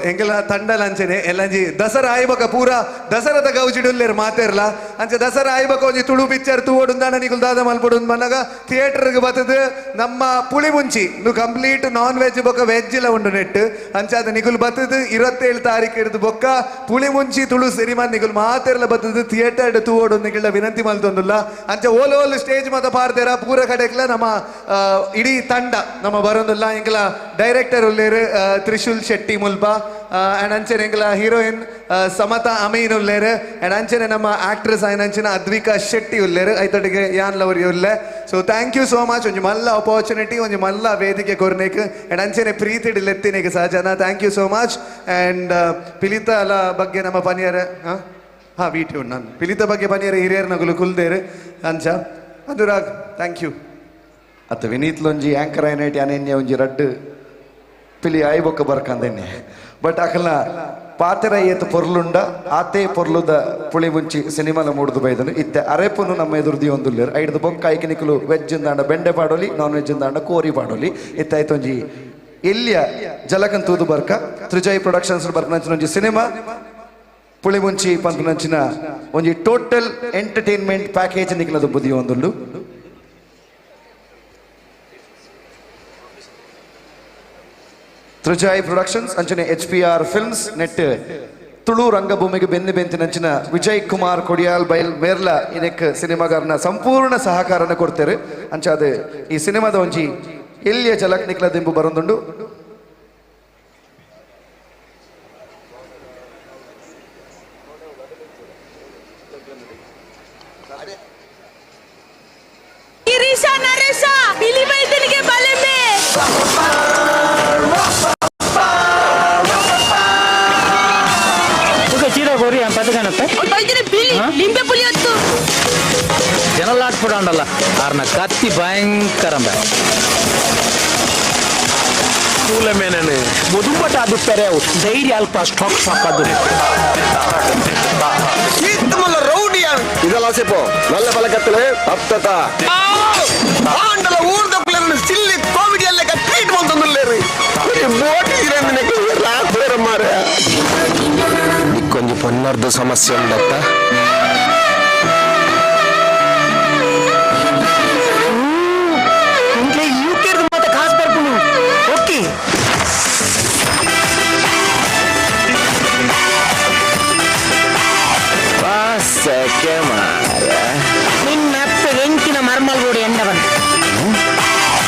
ಎಂಗೆಲ್ಲ ತಂಡಲ ಅಂಚನೆ ಎಲ್ಲಂಜಿ ದಸರಾ ಆಯ್ಬಕ ಪೂರ ದಸರದ ಗೌಜಿಡುಲ್ಲೇರು ಮಾತೇರ್ಲ ಅಂಚ ದಸರಾ ಆಯ್ಬಕ ಒಂಜಿ ತುಳು ಪಿಕ್ಚರ್ ತೂವೊಡುಂದಾನ ನಿಗುಲ್ ದಾದ ಮಲ್ಪೊಡು ಮನಗ ಥಿಯೇಟರ್ಗೆ ಬತ್ತದು ನಮ್ಮ ಪುಳಿ ಮುಂಚಿ ಇದು ಕಂಪ್ಲೀಟ್ ನಾನ್ ವೆಜ್ ಬೊಕ್ಕ ವೆಜ್ ಇಲ್ಲ ಉಂಡು ನೆಟ್ ಅಂಚಾದ ನಿಗುಲ್ ಬತ್ತದು 27 ತಾರೀಕು ಹಿಡಿದು ಬೊಕ್ಕ ಪುಳಿ ಮುಂಚಿ ತುಳು ಸಿನಿಮಾ ನಿಗುಲ್ ಮಾತೇರ್ಲ ಬತ್ತದು ಥಿಯೇಟರ್ ತೂವೊಡು ನಿಗುಳ ವಿನಂತಿ ಮಲ್ತೊಂದುಲ್ಲ ಅಂಚ ಓಲ್ ಸ್ಟೇಜ್ ಮತ ಪಾರ್ದೇರ ಪೂರ ಕಡೆಗ್ಲ ನಮ್ಮ ಇಡೀ ತಂಡ ನಮ್ಮ ಬರೋದಿಲ್ಲ ಎಂಗ್ಲ ಡೈರೆಕ್ಟರ್ ಉಲ್ಲೇರು ತ್ರಿಶೂಲ್ ಶೆಟ್ಟಿ ಮುಲ್ಪ ಆ್ಯಂಡ್ ಅಂಚನೆ ಎಂಗ್ಲ ಹೀರೋಯಿನ್ ಸಮತಾ ಅಮೀನ್ ಉಲ್ಲೇರು ಆ್ಯಂಡ್ ಅಂಚನೆ ನಮ್ಮ ಆಕ್ಟ್ರೆಸ್ ಆಯ್ನ ಅಂಚಿನ ಅದ್ವಿಕಾ ಶೆಟ್ಟಿ ಉಲ್ಲೇರು ಐತೊಟ್ಟಿಗೆ ಯಾನ್ಲವರಿ ಉಲ್ಲೆ so thank you so much ಒಂಜಿ ಮಲ್ಲ ಅಪಾರ್ಚುನಿಟಿ ಒಂಜಿ ಮಲ್ಲ ವೇದಿಕೆ ಕೊರ್ನೇಕ್ ಆ್ಯಂಡ್ ಅಂಚನೆ ಪ್ರೀತಿ ಲೆತ್ತಿನೇಗೆ ಸಹಜನ thank you so much and ಪಿಲಿತ ಅಲ ಬಗ್ಗೆ ನಮ್ಮ ಪನಿಯರ ವೀಟಿ ಉಂಡು ನಾನು ಪಿಲಿತ ಬಗ್ಗೆ ಪನಿಯರ ಹಿರಿಯರ್ ನಗುಲು ಕುಲ್ದೇರು ಅಂಚ ಅನುರಾಗ್ ಥ್ಯಾಂಕ್ ಯು ಅತ್ತ ವಿನೀತ್ಲೊಂಜಿ ಆ್ಯಂಕರ್ ಆಯ್ನೈಟಿ ಅನೆನ್ಯ ಒಂಜಿ ರಡ್ಡು ಪಿಲಿ ಆಯ್ಬೊಕ್ಕ ಬರ್ಕಂದೆನ್ನೆ ಬಟ್ ಅಕಲ್ನ ಪಾತೆರ ಏತು ಪೊರ್ಲುಂಡ ಆತೆ ಪೊರ್ಲುದ ಪುಳಿ ಮುಂಚಿ ಸಿನಿಮಾಲ ಮೂಡುದು ಬೈದನು ಇತ್ತೆ ಅರೆಪುನು ನಮ್ಮ ಎದುರುದಿ ಒಂದುಲ್ಲೇರು ಐಡ್ದು ಬೊಕ್ಕ ಐಕಿನಿಕಲು ವೆಜ್ ದಾಂಡ ಬೆಂಡೆ ಪಾಡೋಲಿ ನಾನ್ ವೆಜ್ ದಾಂಡ ಕೋರಿ ಪಾಡೋಲಿ ಇತ್ತಾಯ್ತೊಂಜಿ ಎಲ್ಲಿಯ ಜಲಕನ್ ತೂದು ಬರ್ಕ ತ್ರಿಜಯ್ ಪ್ರೊಡಕ್ಷನ್ಸ್ ಬರ್ಕನಂಚಿನ ಒಂಜಿ ಸಿನಿಮಾ ಪುಳಿ ಮುಂಚಿ ಪಂಪನಂಚಿನ ಒಂಜಿ ಟೋಟಲ್ ಎಂಟರ್ಟೈನ್ಮೆಂಟ್ ಪ್ಯಾಕೇಜ್ ನಿಕ್ಲದು ಬುದಿ ಒಂದುಲ್ಲು ತ್ರಿಜಯ್ ಪ್ರೊಡಕ್ಷನ್ಸ್ ಅಂಚನೆ HPR ಫಿಲ್ಮ್ಸ್ ನೆಟ್ ತುಳು ರಂಗಭೂಮಿಗೆ ಬೆಂತಿನಂಚಿನ ವಿಜಯ್ ಕುಮಾರ್ ಕೊಡಿಯಾಲ್ ಬೈಲ್ ಮೇರ್ಲ ಇದಕ್ಕೆ ಸಿನಿಮಾಗಾರನ ಸಂಪೂರ್ಣ ಸಹಕಾರನ ಕೊಡ್ತಾರೆ ಅಂಚ ಅದು ಈ ಸಿನಿಮಾದ ಒಂಜಿ ಎಲ್ಲಿಯ ಜಲಕ್ ನಿಕ್ಲ ದಿಂಬು ಬರೊಂದುಂಡು ಜನಲಾಟ್ಬಿಡಲ್ಲ ಆರ್ನ ಕತ್ತಿ ಭಯಂಕರ ಮೇನೆ ಮುದುಂಬಟ ಆದುತ್ತಾರೆ ಧೈರ್ಯ ಅಲ್ಪ ಸ್ಟಾಕ್ ಸಾಕದು ಇದೆಲ್ಲ ಸೇಪು நல்ல பழக்கத்திலே அப்ததா ஆண்டல ஊர்தக்குள்ள சில்லி காமெடியல்ல கட்ரீட் வந்துள்ளேரு ஒரு மோட்டி இறந்தனக்கு ರಾತ್ರಿ ಮಾರೆ కొంచెం పొన్నర్దు సమస్య ఉందత్త ఇంట్లో యూకేర్దు మాత ఖాస్ పర్పును ఓకే ಪಾಸಕ್ಕೆ ಮಾರೆ ನಿನ್ನಪ್ಪ ಎಂಕಿನ ಮರ್ಮಲ್ ಗೋಡಿ ಎಂಡವನ್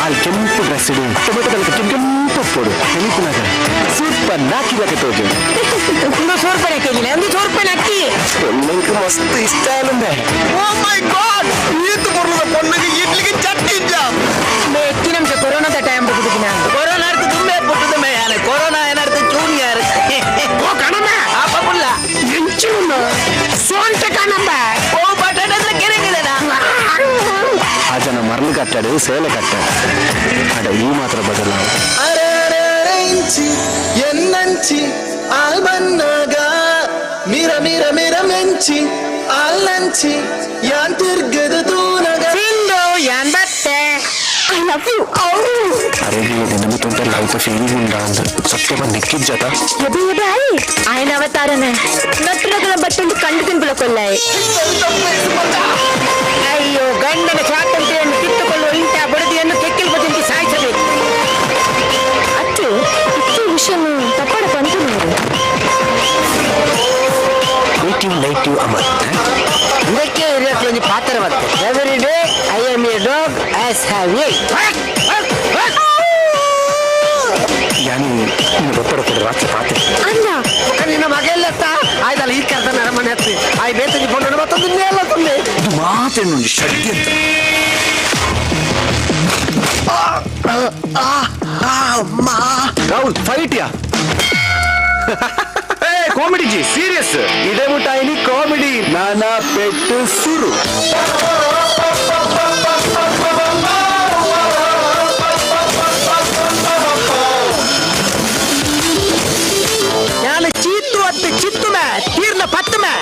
ಅಲ್ಲಿ ಕೆಂಪು ಡ್ರೆಸ್ ಇಡು ಟೊಮೆಟೊ ಕೆಂಪು ಕೊಡು ನೆನಪಿನಾಗ ಸೂಪರ್ ನಾಕಿಲಕ್ಕೆ ತೋಜು ಒಂದು 100 ರೂಪಾಯಿ ಹಾಕಿಲ್ಲ ಒಂದು 100 ರೂಪಾಯಿ ಹಾಕಿ ನನಗೆ ಮಸ್ತ್ ಇಷ್ಟ ಆಲಂದೆ ಓ ಮೈ ಗಾಡ್ ಈತ ಬರುದ ಪೊಣ್ಣಗೆ ಇಡ್ಲಿಗೆ ಚಟ್ನಿ ಇಲ್ಲ ಬೇಕಿ ನಮ್ಗೆ ಕೊರೋನಾದ ಟೈಮ್ ಬಿಡುದಿನ ಕೊರೋನಾ ಅರ್ಥ ತುಂಬೆ ಬಿಟ್ಟದ ಮೇಯಾನೆ ಕೊರೋನಾ ಏನರ್ಥ ಜೂನಿಯರ್ ಓ ಕಣಮ್ಮ ಆಪ ಬುಲ್ಲ ಎಂಚುನ್ನ ಸೋಂಟ ಕಣಮ್ಮ ಓ ಬಟಾಟದ ಕೆರೆಗಿದನ ಆ ಜನ ಮರಳು ಕಟ್ಟಾಡು ಸೇಲೆ ಕಟ್ಟಾಡು ಅಡ ಈ ಮಾತ್ರ ಬದಲಾವ ఎన్నంచి ఆల్బన్నగా మిర మిర మిర మెంచి ఆల్నంచి యాన్ తిర్గదు తూనగా సిందో యాన్ బట్టే ఐ లవ్ యు అరేగే నిన్నముతుంటే లైఫ్ ఫీలింగ్ ఉండా అంద సత్యమ నిక్కిజ్జత ಎದೆ ಎದೆ ಆಯಿ ఆయన ಅವತಾರನೇ ನಟ್ಟನಗಳ ಬಟ್ಟೊಂದು ಕಂಡು ತಿನ್ಬಿಳಕೊಲ್ಲಾಯಿ ಅಯ್ಯೋ ಗಂಡನ ಸ್ವಾತಂತ್ರ್ಯವನ್ನು ಕಿತ್ತುಕೊಳ್ಳುವ ಇಂಥ ಬಡದಿಯನ್ನು ಕೆಕ್ಕಿಲ್ ಬದಿಂದು ಸಾಯಿಸಬೇಕು ಅತ್ತೆ ಇಷ್ಟು ವಿಷಯ ತಪ್ಪಡ ಬಂತು ನೋಡಿ ನೇಟಿವ್ ಅಮರ್ ಇದಕ್ಕೆ ಇರಕ್ಕೆ ಒಂದು ಪಾತ್ರ ಬರ್ತದೆ every day I am a dog as have a ಯಾನಿ ಇನ್ನು ಗೊತ್ತಡ ಕೊಡ ರಾತ್ರಿ ಪಾತ್ರೆ ಅಲ್ಲ ನಿನ್ನ ಮಗೆಲ್ಲತ್ತ ಆಯ್ತಲ್ಲ ಈ ಕರ್ತಾನೆ ಅರಮನೆ ಹತ್ತಿ ಆಯ್ ಬೇತಜಿ ಕೊಂಡು ಮತ್ತೊಂದು ಎಲ್ಲ ತಂದೆ ಇದು ಮಾತೇನು ಷಡ್ಯಂತ್ರ ರಾಹುಲ್ ಫೈಟ್ ಯಾ ಕಾಮಿಡಿ ಜಿ ಸೀರಿಯಸ್ ಇದೇ ಮುಟ್ಟಾಯಿನಿ ಕಾಮಿಡಿ ನಾನಾ ಪೆಟ್ಟು ಸುರು ನಾನು ಚೀತು ಅತ್ತೆ ಚಿತ್ತು ಮೇ ತೀರ್ನ ಪತ್ತು ಮೇ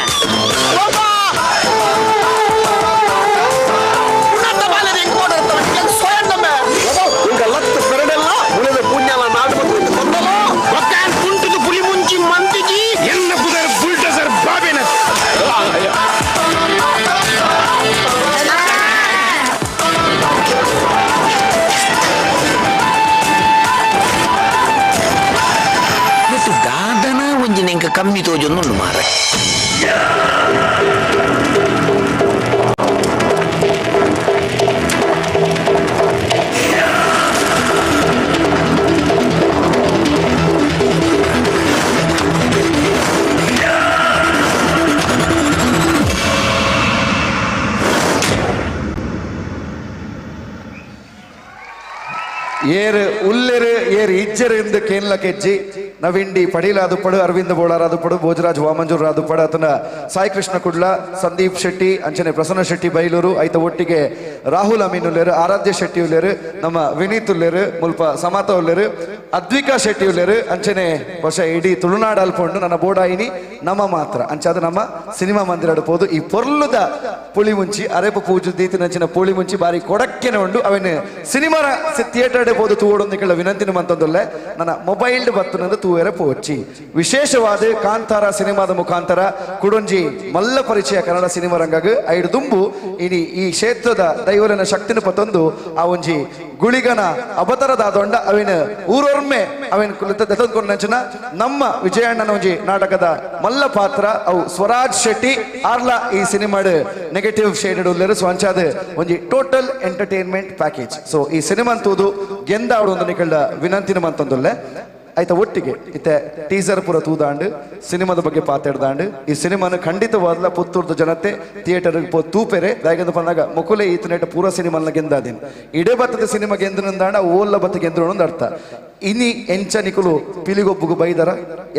ಕಮ್ಮಿ ತೋಜೊಂದು ಮಾರೆ ಏರ್ ಉಲ್ಲೆರು ಏರ್ ಇಜ್ಜರು ಎಂದು ಕೇನ್ಲ ಕೆಜ್ಜಿ ನವಿಂಡಿ ಪಡೀಲಾದು ಪಡು ಅರವಿಂದ ಬೋಳಾರಾದು ಪಡು ಭೋಜರಾಜ್ ವಾಮಂಜೂರ್ ರಾದು ಪಡು ಆತನ ಸಾಯಿ ಕೃಷ್ಣ ಕುಡ್ಲ ಸಂದೀಪ್ ಶೆಟ್ಟಿ ಅಂಚನೆ ಪ್ರಸನ್ನ ಶೆಟ್ಟಿ ಬೈಲೂರು ಐತ ಒಟ್ಟಿಗೆ ರಾಹುಲ್ ಅಮೀನ್ ಉಲ್ಲೇರು, ಆರಾಧ್ಯ ಶೆಟ್ಟಿ ಉಲ್ಲೇರು, ನಮ್ಮ ವಿನೀತ್ ಉಲ್ಲೇರು, ಮುಲ್ಪ ಸಮಾತ ಉಲ್ಲೇರು, ಅದ್ವಿಕಾ ಶೆಟ್ಟಿ ಉಲ್ಲೇರು. ಅಂಚನೆ ವರ್ಷ ಇಡೀ ತುಳುನಾಡು ಅಲ್ಪೊಂಡು ನನ್ನ ಬೋಡಾಯಿನಿ ನಮ್ಮ ಮಾತ್ರ ಅಂಚಾದ ನಮ್ಮ ಸಿನಿಮಾ ಮಂದಿರ ಅಡ್ಬೋದು. ಈ ಪೊರ್ಲುದ ಪುಳಿ ಮುಂಚಿ ಅರೆಪ ಪೂಜು ದೀತಿನಂಚಿನ ಪುಳಿ ಮುಂಚಿ ಬಾರಿ ಕೊಡಕ್ಕೆನೆ ಉಂಡು ಅವನು ಸಿನಿಮಾ ಥಿಯೇಟರ್ ಅಡ್ಬೋದು ತೂಡೊಂದಿಗಳ ವಿನಂತಿನ ಮಂತೊಂದುಲ್ಲೆ ನನ್ನ ಮೊಬೈಲ್ ಬತ್ತನಂದು ತೂವೆರೆ ಪೋಚಿ ವಿಶೇಷವಾದ ಕಾಂತಾರ ಸಿನಿಮಾದ ಮುಖಾಂತರ ಕುಡೊಂಜಿ ಮಲ್ಲ ಪರಿಚಯ ಕನ್ನಡ ಸಿನಿಮಾ ರಂಗಗ್ ಐದು ದುಂಬು ಇನಿ ಈ ಕ್ಷೇತ್ರದ ದೈವರನ ಶಕ್ತಿನ ಪತ್ತೊಂದು ಆ ಒಂಜಿ ಗುಳಿಗನ ಅವತರದಾದೊಂಡ ಅವನ ಊರೊರ್ಮೆ ಅವನ ನಮ್ಮ ವಿಜಯಣ್ಣನ ಒಂಜಿ ನಾಟಕದ ಮಲ್ಲ ಪಾತ್ರ ಅವು ಸ್ವರಾಜ್ ಶೆಟ್ಟಿ ಆರ್ಲ ಈ ಸಿನಿಮಾಡ್ ನೆಗೆಟಿವ್ ಶೇಡೆಡ್ ಉಲ್ಲೇರು. ಸೊ ಅಂಚಾದ ಒಂಜಿ ಟೋಟಲ್ ಎಂಟರ್ಟೈನ್ಮೆಂಟ್ ಪ್ಯಾಕೇಜ್. ಸೊ ಈ ಸಿನಿಮಾ ತೂದು ಗೆಂದ ಆಡೊಂದು ನಿಕಲ್ಡ ವಿನಂತಿನ ಮಂತೊಂದುಲ್ಲೆ ಆಯ್ತಾ ಒಟ್ಟಿಗೆ ಇತ್ತೆ ಟೀಸರ್ ಪೂರ ತೂದಾಂಡು ಸಿನಿಮಾದ ಬಗ್ಗೆ ಪಾತಾಡ್ದಾಂಡು ಈ ಸಿನಿಮಾನ ಖಂಡಿತವಾದ ಪುತ್ತೂರ್ದ ಜನತೆ ಥಿಯೇಟರ್ ತೂಪೆರೆ ದಾಯಗಂದ ಬಂದಾಗ ಮುಕುಲೆ ಈತನೇಟ ಪೂರ ಸಿನಿಮಾನ ಗೆಂದಾದೀನಿ ಇಡೇ ಬತ್ತದ ಸಿನಿಮಾ ಗೆಂದನಂದಾಂಡ ಓಲ್ಲ ಬತ್ತ ಗೆಂದ್ರೋಣಂದು ಅರ್ಥ. ಇನಿ ಎಂಚ ನಿಕುಲು ಪಿಲಿಗೊಬ್ಬುಗು ಬೈದರ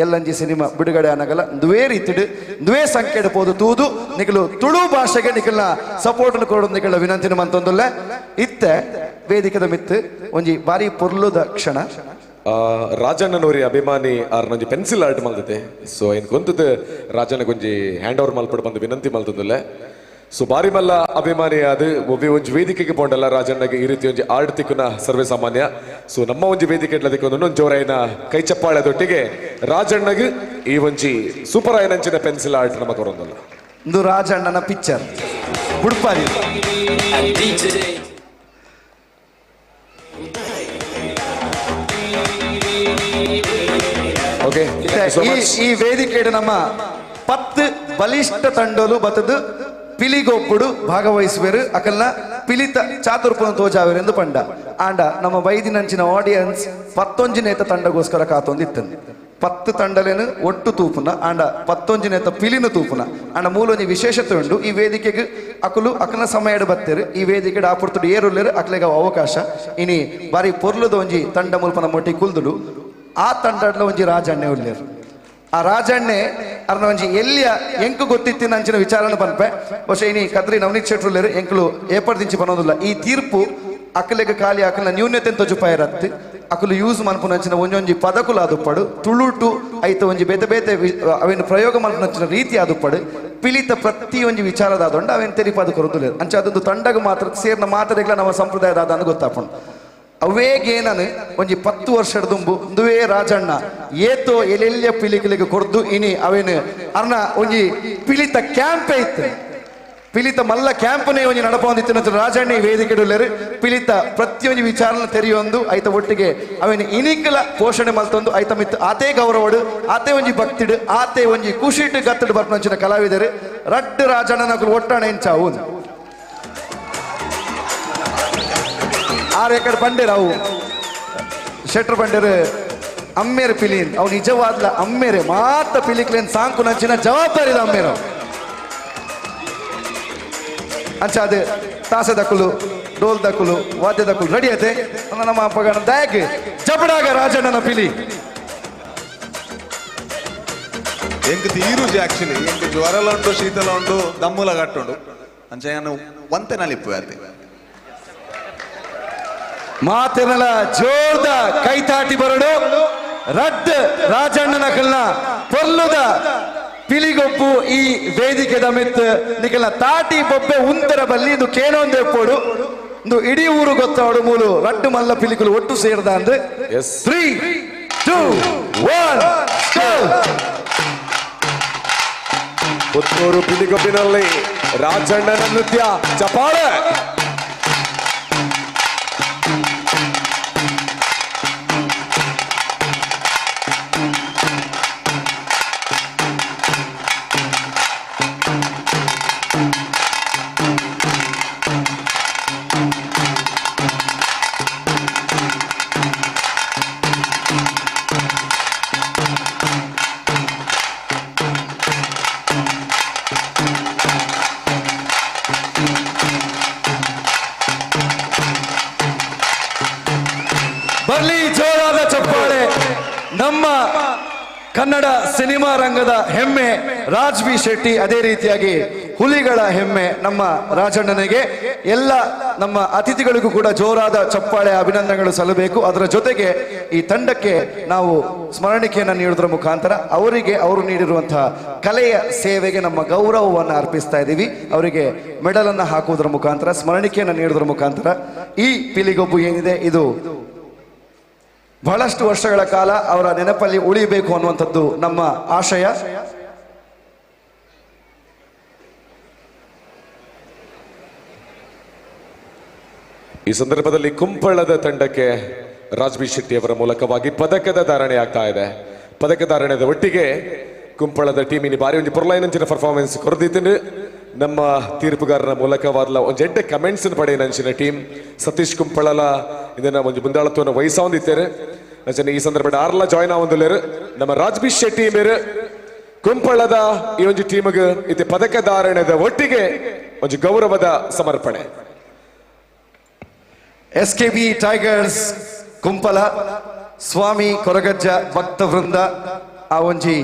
ಎಲ್ಲಂಜಿ ಸಿನಿಮಾ ಬಿಡುಗಡೆ ಅನ್ನಗಲ್ಲ ದುವೇ ರೀತಿಡು ದುವೇ ಸಂಖ್ಯೆಡ್ ಪೋದು ತೂದು ನಿಕಲು ತುಳು ಭಾಷೆಗೆ ನಿಕಲ್ನ ಸಪೋರ್ಟ್ ಕೊಡೋದು ನಿಕಲ ವಿನಂತಿನ ಮಂತೊಂದುಲ್ಲೆ ಇತ್ತೆ ವೇದಿಕೆದ ಮಿತ್ತು ಒಂಜಿ ಬಾರಿ ಪೊರ್ಲುದ ಕ್ಷಣ. ರಾಜಣ್ಣನವರಿ ಅಭಿಮಾನಿ ಆರ್ನೊಂಜಿ ಪೆನ್ಸಿಲ್ ಆರ್ಟ್ ಮಲ್ತದೆ. ಸೊ ಏನು ಗೊಂತದ ರಾಜಣ್ಣ ಗೊಂಜಿ ಹ್ಯಾಂಡ್ ಓವರ್ ಮಲ್ಪಡ ಬಂದು ವಿನಂತಿ ಮಲ್ತದಲ್ಲ. ಸೊ ಬಾರಿ ಮಲ್ಲ ಅಭಿಮಾನಿ ಅದು ಒಬ್ಬ ಒಂಜಿ ವೇದಿಕೆಗೆ ಪೋಂಡಲ್ಲ ರಾಜಣ್ಣಗೆ ಈ ರೀತಿ ಒಂಜಿ ಆರ್ಟ್ ತಿಕ್ಕುನ ಸರ್ವೇ ಸಾಮಾನ್ಯ. ಸೊ ನಮ್ಮ ಒಂಜಿ ವೇದಿಕೆ ಇಟ್ಲದಿಕ್ಕೊಂದು ಜೋರೈನ ಕೈ ಚಪ್ಪಾಳೆದೊಟ್ಟಿಗೆ ರಾಜಣ್ಣಗೆ ಈ ಒಂಜಿ ಸೂಪರ್ ಆಯ್ನಂಚಿನ ಪೆನ್ಸಿಲ್ ಆರ್ಟ್ ನಮಗೆ ಕೊರೊಂದಲ್ಲ ಇದು ರಾಜಣ್ಣನ ಪಿಕ್ಚರ್ ಬುಡ್ಪಾರಿ. ಈ ವೇದಿಕೆ ನಮ್ಮ 10 ಬಲಿಷ್ಠ ತಂಡಲು ಬತ್ತದು ಪಿಲಿಗೊಬ್ಬುಡು ಭಾಗವಹಿಸುವರು ಅಕಲ್ನ ಪಿಲಿತ ಚಾತುರ್ಪುನ ತೋಜಾವೆರೆಂದು ಪಂಡ ಆಂಡ ನಮ್ಮ ಬೈದಿನಂಚಿನ ಆಡಿಯನ್ಸ್ 11ನೇತ ತಂಡಗೋಸ್ಕರ ಕಾತೊಂದಿತ್ತಂದು 10 ತಂಡಲೇನು ಒಟ್ಟು ತೂಪುನ ಆಂಡ 11ನೇತ ಪಿಲಿನ ತೂಪುನ ಆಂಡ ಮೂಲೊಂಜಿ ವಿಶೇಷತೆ ಉಂಡು ಈ ವೇದಿಕೆಗೆ ಅಕಲು ಅಕನ ಸಮಯಡ್ ಬತ್ತೇರು ಈ ವೇದಿಕೆ ಆಪುರ್ತುಡು ಏರುಲ್ಲೇರು ಅಕ್ಲೆಗ ಅವಕಾಶ ಇನಿ ಬಾರಿ ಪೊರ್ಲುದ ಒಂಜಿ ತಂಡ ಮುಲ್ಪನ ಮೊಟ್ಟಿ ಕುಲ್ದುಡು ಆ ತಂಡಡ್ಲ ಒಂಜಿ ರಾಜಣ್ಣೆ ಉಲ್ಲೇರು. ಆ ರಾಜಣ್ಣೆ ಅರ್ನ ಒಂಜಿ ಎಲ್ಲಿಯ ಎಂಕು ಗೊತ್ತಿತ್ತಿನ ಅಂಚಿನ ವಿಚಾರನ ಪನ್ಪೆ പക്ഷേ ಇನಿ ಕದ್ರಿ ನವನೀತ್ ಶೆಟ್ರು ಉಲ್ಲೇರು ಎಂಕುಲು ಏಪರ್ದಿಂಚಿ ಪನ್ನೋದಿಲ್ಲ ಈ ತೀರ್ಪು ಅಕಲೆಗ ಖಾಲಿ ಅಕಲ್ನ ನ್ಯೂನ್ಯತೆ ತೊಜುಪಾಯಿರತ್ತು ಅಕಲು ಯೂಸ್ ಮನ್ಪುನಂಚಿನ ಒಂಜೊಂಜಿ ಪದಕುಲು ಆದುಪ್ಪಡು ತುಳುಟು ಐತ ಒಂಜಿ ಬೇತೆ ಬೇತೆ ಅವೇನು ಪ್ರಯೋಗ ಮನ್ಪುನಂಚಿನ ರೀತಿ ಆದುಪ್ಪಡು ಪಿಲಿತ ಪ್ರತಿ ಒಂಜಿ ವಿಚಾರದಾದೊಂಡು ಅವೇನು ತೆರಿಪಾದ ಕೊರದುಲ್ಲೇರು ಅಂಚ ಅದೊಂದು ತಂಡಗ ಮಾತ್ರ ಸೇರ್ನ ಮಾತರೆಗ್ಲ ನಮ್ಮ ಸಂಪ್ರದಾಯದಾದ ಅಂದು ಗೊತ್ತಾಪುಂಡು. ಅವೇಗೇನನು ಒಂಜಿ 10 ವರ್ಷದ ದುಂಬು ದುವೇ ರಾಜಣ್ಣ ಏತೋ ಎಲ್ಲೆಲ್ಲ ಪಿಲಿಕಿಲಿಗೆ ಕೊರ್ದು ಇನಿ ಅವೇನು ಅರ್ನ ಒಂಜಿ ಪಿಲಿತ ಕ್ಯಾಂಪೇ ಇತ್ತು ಪಿಲಿತ ಮಲ್ಲ ಕ್ಯಾಂಪನೇ ಒಂಜಿ ನಡಪೊಂದಿತ್ತು ರಾಜಣ್ಣ ವೇದಿಕೆ ಪಿಲಿತ ಪ್ರತಿಯೊಂದು ವಿಚಾರನ ತೆರೆಯೊಂದು ಐತ ಒಟ್ಟಿಗೆ ಅವೇನು ಇನಿಕಲ ಪೋಷಣೆ ಮಲ್ತೊಂದು ಐತ ಮಿತ್ತು ಆತೇ ಗೌರವಡು ಆತೇ ಒಂಜಿ ಭಕ್ತಿಡು ಆತೇ ಒಂಜಿ ಖುಷಿಟ್ಟು ಗತ್ತಡು ಬರ್ಪಂಚಿನ ಕಲಾವಿದರು ರಡ್ಡು ರಾಜಣ್ಣನ ಒಟ್ಟಾಣ ಎಂಚಾವು ಆರೇಕಡೆ ಪಂಡೇರು ಅವು ಶೆಟ್ರು ಪಂಡೇರು ಅಮ್ಮೇರು ಪಿಲೀನ್ ಅವು ನಿಜವಾದ ಅಮ್ಮೇರೆ ಮಾತ ಪಿಲಿಕ್ಲೇನ್ ಸಾಂಕು ನಂಚಿನ ಜವಾಬ್ದಾರಿದ ಅಮ್ಮೇರು ಅಂಚ ಅದು ತಾಸೆ ದಕ್ಕಲು ಡೋಲ್ ದಕ್ಕಲು ವಾದ್ಯ ದಕ್ಕಲು ರೆಡಿ ಐತೆ ನಮ್ಮ ಅಪ್ಪಗನ ದಯಗೆ ಜಪಡಾಗ ರಾಜಣ್ಣನ ಪಿಲಿ ಎಂಕ್ ತೀರುಜಿ ಆಕ್ಚುಲಿ ಎಂಕ್ ಜ್ವರಲ ಉಂಟು ಶೀತಲ ಉಂಟು ದಮ್ಮುಲ ಗಟ್ಟುಂಡು ಅಂಚ ನಾನು ಒಂತೆ ನಲಿಪ್ಪು ಅತ್ತೆ ಮಾತಿನಲ ಜೋರ್ದ ಕೈತಾಟಿ ಬರಡು ರಡ್ ರಾಜಣ್ಣನ ಕಲ್ನ ಪೊರ್ಲುದ ಪಿಲಿಗೊಬ್ಬು ಈ ವೇದಿಕೆದ ಮಿತ್ ನಿಕಲ್ನ ತಾಟಿ ಬೊಬ್ಬೆ ಉಂತರ ಬಲ್ಲಿ ಇದು ಕೇನೊಂದು ಎಪ್ಪೋಡು ಇದು ಇಡೀ ಊರು ಗೊತ್ತಾವಡು ಮೂಲು ರಡ್ಡು ಮಲ್ಲ ಪಿಲಿಕುಲು ಒಟ್ಟು ಸೇರ್ದ ಅಂದ್ರೆ 3, 2, 1 ಪುತ್ತೂರು ಪಿಲಿಗೊಬ್ಬಿನಲ್ಲಿ ರಾಜಣ್ಣನ ನೃತ್ಯ ಚಪಾಳೆ. ಬರ್ಲಿ ಜೋರಾದ ಚಪ್ಪಾಳೆ. ನಮ್ಮ ಕನ್ನಡ ಸಿನಿಮಾ ರಂಗದ ಹೆಮ್ಮೆ ರಾಜ್ ಬಿ ಶೆಟ್ಟಿ, ಅದೇ ರೀತಿಯಾಗಿ ಹುಲಿಗಳ ಹೆಮ್ಮೆ ನಮ್ಮ ರಾಜಣ್ಣನಿಗೆ. ಎಲ್ಲ ನಮ್ಮ ಅತಿಥಿಗಳಿಗೂ ಕೂಡ ಜೋರಾದ ಚಪ್ಪಾಳೆ ಅಭಿನಂದನೆಗಳು ಸಲ್ಲಬೇಕು. ಅದರ ಜೊತೆಗೆ ಈ ತಂಡಕ್ಕೆ ನಾವು ಸ್ಮರಣಿಕೆಯನ್ನು ನೀಡುವುದರ ಮುಖಾಂತರ ಅವರಿಗೆ ಅವರು ನೀಡಿರುವಂತಹ ಕಲೆಯ ಸೇವೆಗೆ ನಮ್ಮ ಗೌರವವನ್ನು ಅರ್ಪಿಸ್ತಾ ಇದ್ದೀವಿ. ಅವರಿಗೆ ಮೆಡಲ್ ಅನ್ನು ಹಾಕುವುದರ ಮುಖಾಂತರ, ಸ್ಮರಣಿಕೆಯನ್ನು ನೀಡುವುದರ ಮುಖಾಂತರ ಈ ಪಿಲಿಗೊಬ್ಬು ಏನಿದೆ ಇದು ಬಹಳಷ್ಟು ವರ್ಷಗಳ ಕಾಲ ಅವರ ನೆನಪಲ್ಲಿ ಉಳಿಯಬೇಕು ಅನ್ನುವಂಥದ್ದು ನಮ್ಮ ಆಶಯ. ಈ ಸಂದರ್ಭದಲ್ಲಿ ಕುಂಪಳದ ತಂಡಕ್ಕೆ ರಾಜ್ಬಿ ಶೆಟ್ಟಿ ಅವರ ಮೂಲಕವಾಗಿ ಪದಕದ ಧಾರಣೆ ಆಗ್ತಾ ಇದೆ. ಪದಕ ಧಾರಣೆದ ಒಟ್ಟಿಗೆ ಕುಂಪಳದ ಟೀಮಿನ ಬಾರಿ ಒಂದು ಪೊರ್ಲೈನಂಚಿನ ಪರ್ಫಾರ್ಮೆನ್ಸ್ ಕೊರದಿತ್ತು. ನಮ್ಮ ತೀರ್ಪುಗಾರರ ಮೂಲಕವಾದ ಒಂದು ಎಡ್ಡೆ ಕಮೆಂಟ್ಸ್ ಪಡೆಯನಂಚಿನ ಟೀಮ್ ಸತೀಶ್ ಕುಂಪಳಲ ಇದನ್ನ ಒಂದು ಮುಂದಾಳತ್ವವನ್ನು ವಹಿಸೊಂದಿತ್ತೇರು. ಅಂಚನೆ ಈ ಸಂದರ್ಭದ ಆರ್ಲ ಜಾಯ್ನ್ ಆವೊಂದುಲ್ಲೇರು ನಮ್ಮ ರಾಜ್ಬಿ ಶೆಟ್ಟಿ ಮೇರು ಕುಂಪಳದ ಈ ಒಂದು ಟೀಮ್ಗೆ ಇದು ಪದಕ ಧಾರಣೆದ ಒಟ್ಟಿಗೆ ಒಂದು ಗೌರವದ ಸಮರ್ಪಣೆ. SKB ಟೈಗರ್ಸ್ ಕುಂಪಲ ಸ್ವಾಮಿ ಕೊರಗಜ್ಜ ಭಕ್ತ ವೃಂದ ಆ ಒಂಜಿ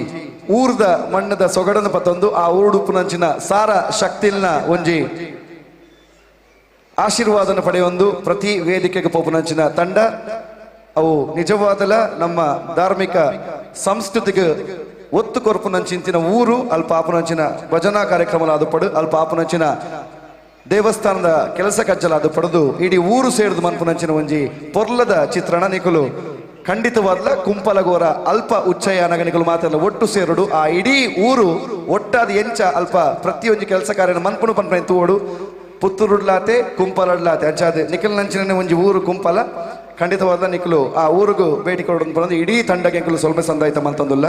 ಊರ್ದ ಮಣ್ಣದ ಸೊಗಡನ್ನು ಪತ್ತೊಂದು ಆ ಊರುಡುಪುನಂಚಿನ ಸಾರ ಶಕ್ತಿಲ್ನ ಒಂಜಿ ಆಶೀರ್ವಾದನ ಪಡೆಯೊಂದು ಪ್ರತಿ ವೇದಿಕೆಗೆ ಪೋಪುನಂಚಿನ ತಂಡ ಅವು ನಿಜವಾದಲ ನಮ್ಮ ಧಾರ್ಮಿಕ ಸಂಸ್ಕೃತಿಗೆ ಒತ್ತು ಕೊರಪುನಂಚಿನ ಊರು ಅಲ್ಪ ಆಪುನಂಚಿನ ಭಜನಾ ಕಾರ್ಯಕ್ರಮ ಪಡು ಅಲ್ಪ ಆಪುನಂಚಿನ ದೇವಸ್ಥಾನದ ಕೆಲಸ ಕಜ್ಜಲಾದ ಪಡೆದು ಇಡೀ ಊರು ಸೇರಿದು ಮನ್ಪುನಂಚಿನ ಒಂಜಿ ಪೊರ್ಲದ ಚಿತ್ರಣ ನಿಕುಲು ಖಂಡಿತವಾದ್ಲ ಕುಂಪಲಗೋರ ಅಲ್ಪ ಉಚ್ಚಯಾನಗ ನಿಕುಲು ಮಾತೆಲ್ಲ ಒಟ್ಟು ಸೇರುಡು ಆ ಇಡೀ ಊರು ಒಟ್ಟಾದ ಎಂಚ ಅಲ್ಪ ಪ್ರತಿಯೊಂದು ಕೆಲಸ ಕಾರ್ಯ ಮನ್ಪುಣು ಪನ್ಪನೆ ತೂಡು ಪುತ್ತೂರುಡ್ಲಾತೆ ಕುಂಪಲಡ್ಲಾತೆ ಅಂಚಾದೆ ನಿಖಿಲ್ ನಂಚಿನ ಒಂಜಿ ಊರು ಕುಂಪಲ ಖಂಡಿತವಾದ ನಿಖಲು ಆ ಊರಿಗೂ ಭೇಟಿ ಕೊಡೋದು ಬಂದು ಇಡೀ ತಂಡಕ್ಕೆ ನಿಖಲು ಸ್ವಲ್ಪ ಸಂದಾಯಿತ ಮಂತಂದುಲ್ಲ.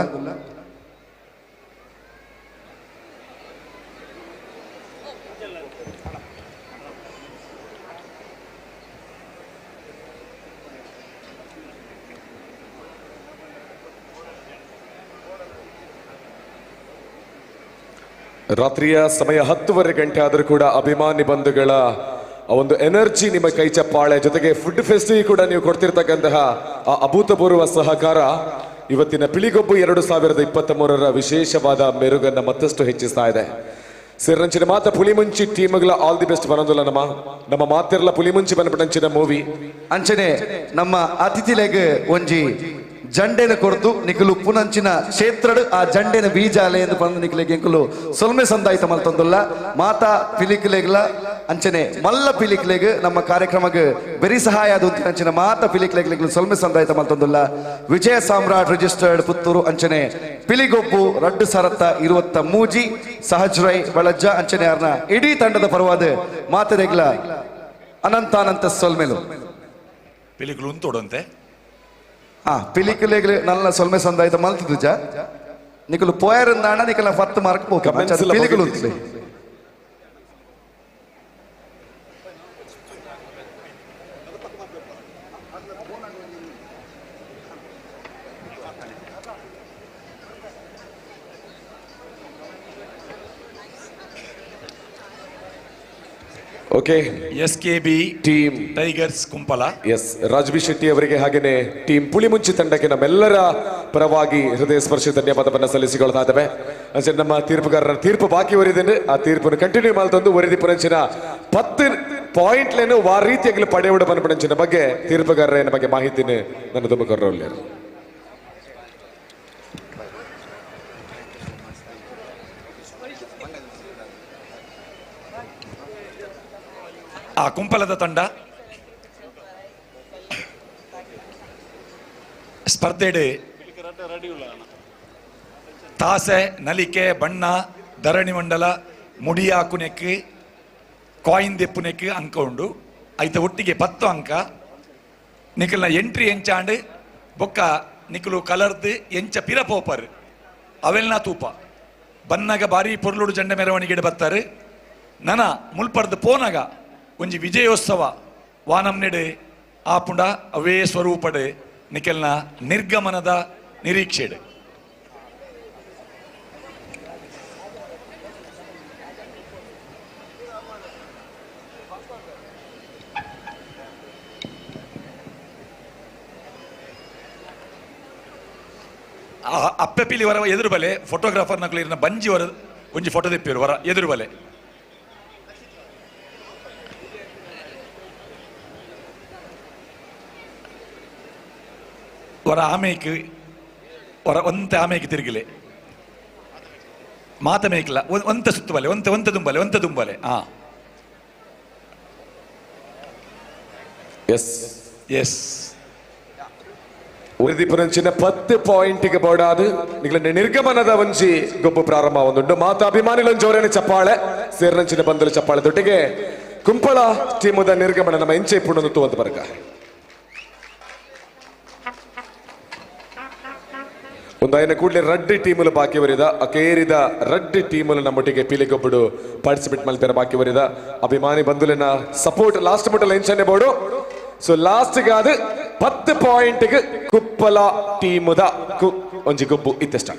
ರಾತ್ರಿಯ ಸಮಯ 10:30 ಗಂಟೆ ಆದರೂ ಕೂಡ ಅಭಿಮಾನಿ ಬಂಧುಗಳ ಒಂದು ಎನರ್ಜಿ ನಿಮ್ಮ ಕೈ ಚಪ್ಪಾಳೆ ಜೊತೆಗೆ ಫುಡ್ ಫೆಸ್ಟಿವಲ್ ಕೂಡ ನೀವು ಕೊಡ್ತಿರ್ತಕ್ಕಂತಹ ಆ ಅಭೂತಪೂರ್ವ ಸಹಕಾರ ಇವತ್ತಿನ ಪಿಲಿಗೊಬ್ಬು 2023ರ ವಿಶೇಷವಾದ ಮೆರುಗನ್ನ ಮತ್ತಷ್ಟು ಹೆಚ್ಚಿಸ್ತಾ ಇದೆ. ಸಿರ್ರಂಚಿನ ಮಾತ ಪುಲಿಮುಂಚಿ ಟೀಮ್ಗಳ ಆಲ್ ದಿ ಬೆಸ್ಟ್ ಬರೋದಿಲ್ಲ ನಮ್ಮ ಮಾತಿರ್ಲ ಪುಲಿಮುಂಚಿ ಬಂದ್ಬಿಟ್ಟಂಚಿನ ಮೂವಿ ಅಂಚನೆ ನಮ್ಮ ಅತಿಥಿಲೆಗೆ ಒಂಜಿ ಜಂಡೆನ ಕೊರತು ನಿಕಲು ಪುನಂಚಿನ ಕ್ಷೇತ್ರಡು ಆ ಜಂಡೆನ ಬೀಜಾಲೆ ಎಂದು ಬಂದು ನಿಕಲಿಗೆ ಎಂಕುಲು ಸೊಲ್ಮೆ ಸಂದಾಯಿತ ಮಲ್ತೊಂದುಲ್ಲ ಮಾತಾ ಪಿಲಿಕ್ಲೆಗ್ಲ ಅಂಚನೆ ಮಲ್ಲ ಪಿಲಿಕ್ಲೆಗ್ ನಮ್ಮ ಕಾರ್ಯಕ್ರಮಕ್ಕೆ ಬೆರಿ ಸಹಾಯ ಅದು ಅಂಚಿನ ಮಾತಾ ಪಿಲಿಕ್ಲೆಗ್ಲು ಸೊಲ್ಮೆ ಸಂದಾಯಿತ ಮಲ್ತೊಂದುಲ್ಲ. ವಿಜಯ ಸಾಮ್ರಾಟ್ ರಿಜಿಸ್ಟರ್ಡ್ ಪುತ್ತೂರು ಅಂಚನೆ ಪಿಲಿಗೊಬ್ಬು ರಡ್ಡು ಸರತ್ತ 23 ಸಹಜ್ರೈ ಬಳಜ್ಜ ಅಂಚನೆ ಯಾರನ್ನ ಇಡೀ ತಂಡದ ಪರವಾದ ಮಾತರೆಗ್ಲ ಅನಂತಾನಂತ ಸೊಲ್ಮೆಲು ಪಿಲಿಗ್ಲು ಉಂತೋಡಂತೆ ಪಿಲಿಕಲೆಗ್ಲು ನಲ್ಲ ಸೊಲ್ಮೆ ಸಂದಾಯಿತ ಮಲ್ತುಜ ನಿಕಲು ಪೋಯರಿಂದಾಣ ನಿಕಲ 10 ಮಾರ್ಕ್ ಪೋಕ ಪಿಲಿಕಲು ಉಂತ್ಲೆ okay SKB team tigers Kumpala yes Raj B Shetty ಅವರಿಗೆ ಹಾಗೇನೆ ಟೀಮ್ ಪುಲಿಮುಂಚಿ ತಂಡಕ್ಕೆ ನಮ್ಮೆಲ್ಲರ ಪರವಾಗಿ ಹೃದಯ ಸ್ಪರ್ಶಿ ಧನ್ಯವಾದವನ್ನು ಸಲ್ಲಿಸಿಕೊಳ್ತಾ ಇದ್ದೇವೆ. ಅಂದ್ರೆ ನಮ್ಮ ತೀರ್ಪುಗಾರರ ತೀರ್ಪು ಬಾಕಿ ವರಿದೇನೆ ಆ ತೀರ್ಪನ್ನು ಕಂಟಿನ್ಯೂ ಮಾಡ್ತಂದು ವರದಿ ಪುರಂಚಿನ 10 ಪಾಯಿಂಟ್ಲೇನು ವಾ ರೀತಿಯಾಗಲಿ ಪಡೆಯುವುದು ಪನ್ಪಂಚಿನ ಬಗ್ಗೆ ತೀರ್ಪುಗಾರರ ಬಗ್ಗೆ ಮಾಹಿತಿನ ನನ್ನ ತುಮಕೂರಲ್ಲಿ ಆ ಕುಂಪಲದ ತಂಡ ಸ್ಪರ್ಧೆಡೆ ತಾಸೆ ನಲಿಕೆ ಬಣ್ಣ ಧರಣಿ ಮಂಡಲ ಮುಡಿಯಾಕುನೆಕ್ಕೆ ಕಾಯಿನ್ ದೆಪ್ಪುನೆಕ್ಕೆ ಅಂಕ ಉಂಡು ಐತ ಒಟ್ಟಿಗೆ 10 ಅಂಕ ನಿಖಲ್ನ ಎಂಟ್ರಿ ಎಂಚಾಂಡ್ ಬೊಕ್ಕ ನಿಖಲು ಕಲರ್ದು ಎಂಚ ಪಿರ ಪೋಪರ್ ಅವೆಲ್ನ ತೂಪ ಬನ್ನಗ ಬಾರಿ ಪೊರ್ಲುಡು ಜಂಡ ಮೆರವಣಿಗೆ ಬರ್ತಾರೆ ನನ ಮುಲ್ಪರ್ದು ಪೋನಗ ಒಂಜಿ ವಿಜಯೋತ್ಸವ ವಾನಮ್ನೆಡೆ ಆಪುಂಡ ಅವೇ ಸ್ವರೂಪಡೆ ನಿಖಲ್ನ ನಿರ್ಗಮನದ ನಿರೀಕ್ಷೆಡೆ ಅಪ್ಪೆಪಿಲಿ ವರ ಎದುರು ಬಲೆ ಫೋಟೋಗ್ರಾಫರ್ ನಕಲಿನ ಬಂಜಿ ವರ ಒಂಜಿ ಫೋಟೋ ತೆಪ್ಪಿರು ವರ ಎದುರು ಬಲೆ ஒரு ஆமைக்கு ಒಂತೆ ಆಮೆಗೆ ತಿರುಗಿಲೆ ಮಾತ ಮೇಯ್ಕಲ್ಲ ಒಂತ ಸುತ್ತಬಲೆ ಒಂತ ದುಂಬಲೆ ಎಸ್ ಉಳಿದಿಪ್ಪುನಂಚಿನ 10 ಪಾಯಿಂಟ್ಗೆ ಬೋಡಾದು ನಿಗಲ ನಿರ್ಗಮನದ ಒಂಜಿ ಗೊಬ್ಬು ಪ್ರಾರಂಭ ಒಂದುಂಡು ಮಾತ ಅಭಿಮಾನಿಗಳ ಜೋರನೆ ಚಪ್ಪಾಳೆ ಸೇರ್ನಂಚಿನ ಬಂದಲು ಚಪ್ಪಾಳೆ ದೊಟ್ಟಿಗೆ ಕುಂಪಳ ಟೀಮುದ ನಿರ್ಗಮನ ನಮ್ಮ ಎಂಚೆ ಪುಣನು ತೂವಂತ ಬರ್ಕ ಒಂದು ಐನ ಕೂಡಲೇ ರಡ್ಡಿ ಟೀಮುಲು ಬಾಕಿ ವರಿದ ಅಕೇರಿದ ರಡ್ಡಿ ಟೀಮುಲು ನಮ್ಮೊಟ್ಟಿಗೆ ಪೀಲಿಗೊಬ್ಬಡು ಪಾರ್ಟಿಸಿಪೇಟ್ ಮಲ್ತಾರ ಬಾಕಿ ವರಿದ ಅಭಿಮಾನಿ ಬಂಧುಲಿನ ಸಪೋರ್ಟ್ ಲಾಸ್ಟ್ ಮುಟ್ಟಲ್ಲ ಎಂಚನೆ ಬೋಡು ಸೊ ಲಾಸ್ಟ್ ಗಾದು 10 ಪಾಯಿಂಟ್ಗೆ ಕುಪ್ಪಲ ಟೀಮುದ ಒಂಜಿ ಗೊಬ್ಬು ಇತ್ತೆಷ್ಟ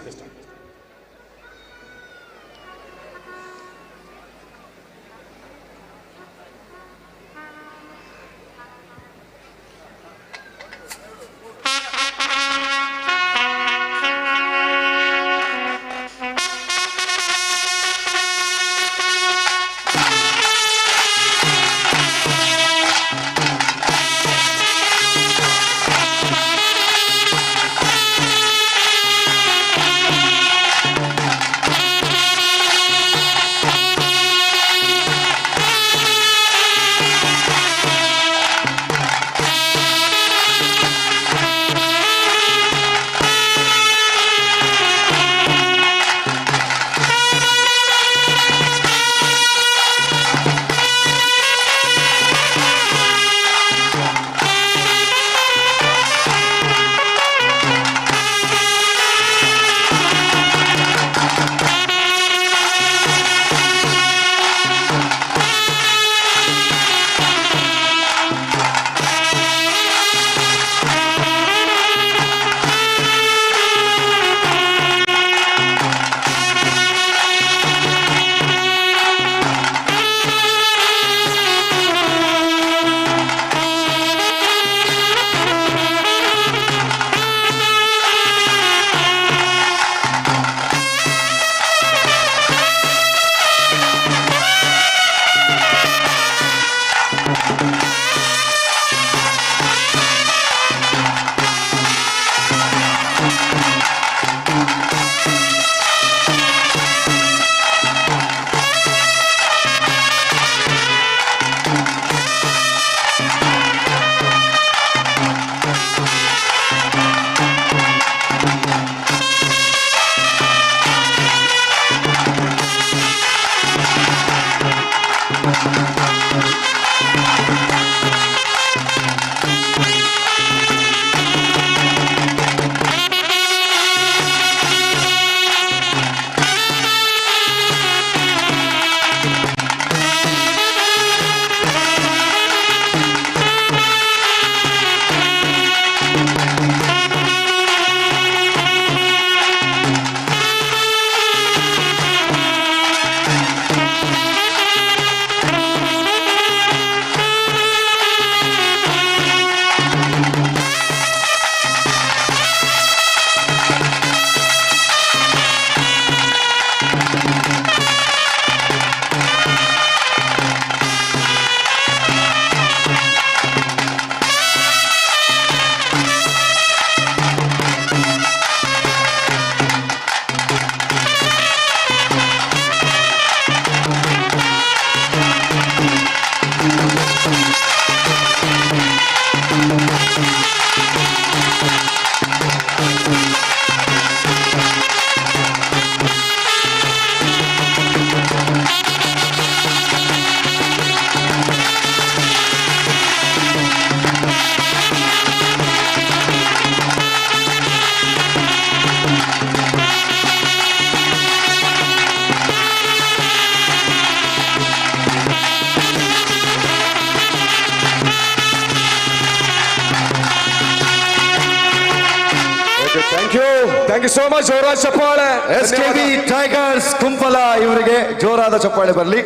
ಥ್ಯಾಂಕ್ ಯು ಸೋ ಮಚ್. ಜೋರಾದ ಚಪ್ಪಾಳೆ. SKB ಟೈಗರ್ಸ್ ಕುಂಪಲ ಇವರಿಗೆ ಜೋರಾದ ಚಪ್ಪಾಳೆ ಬರಲಿ.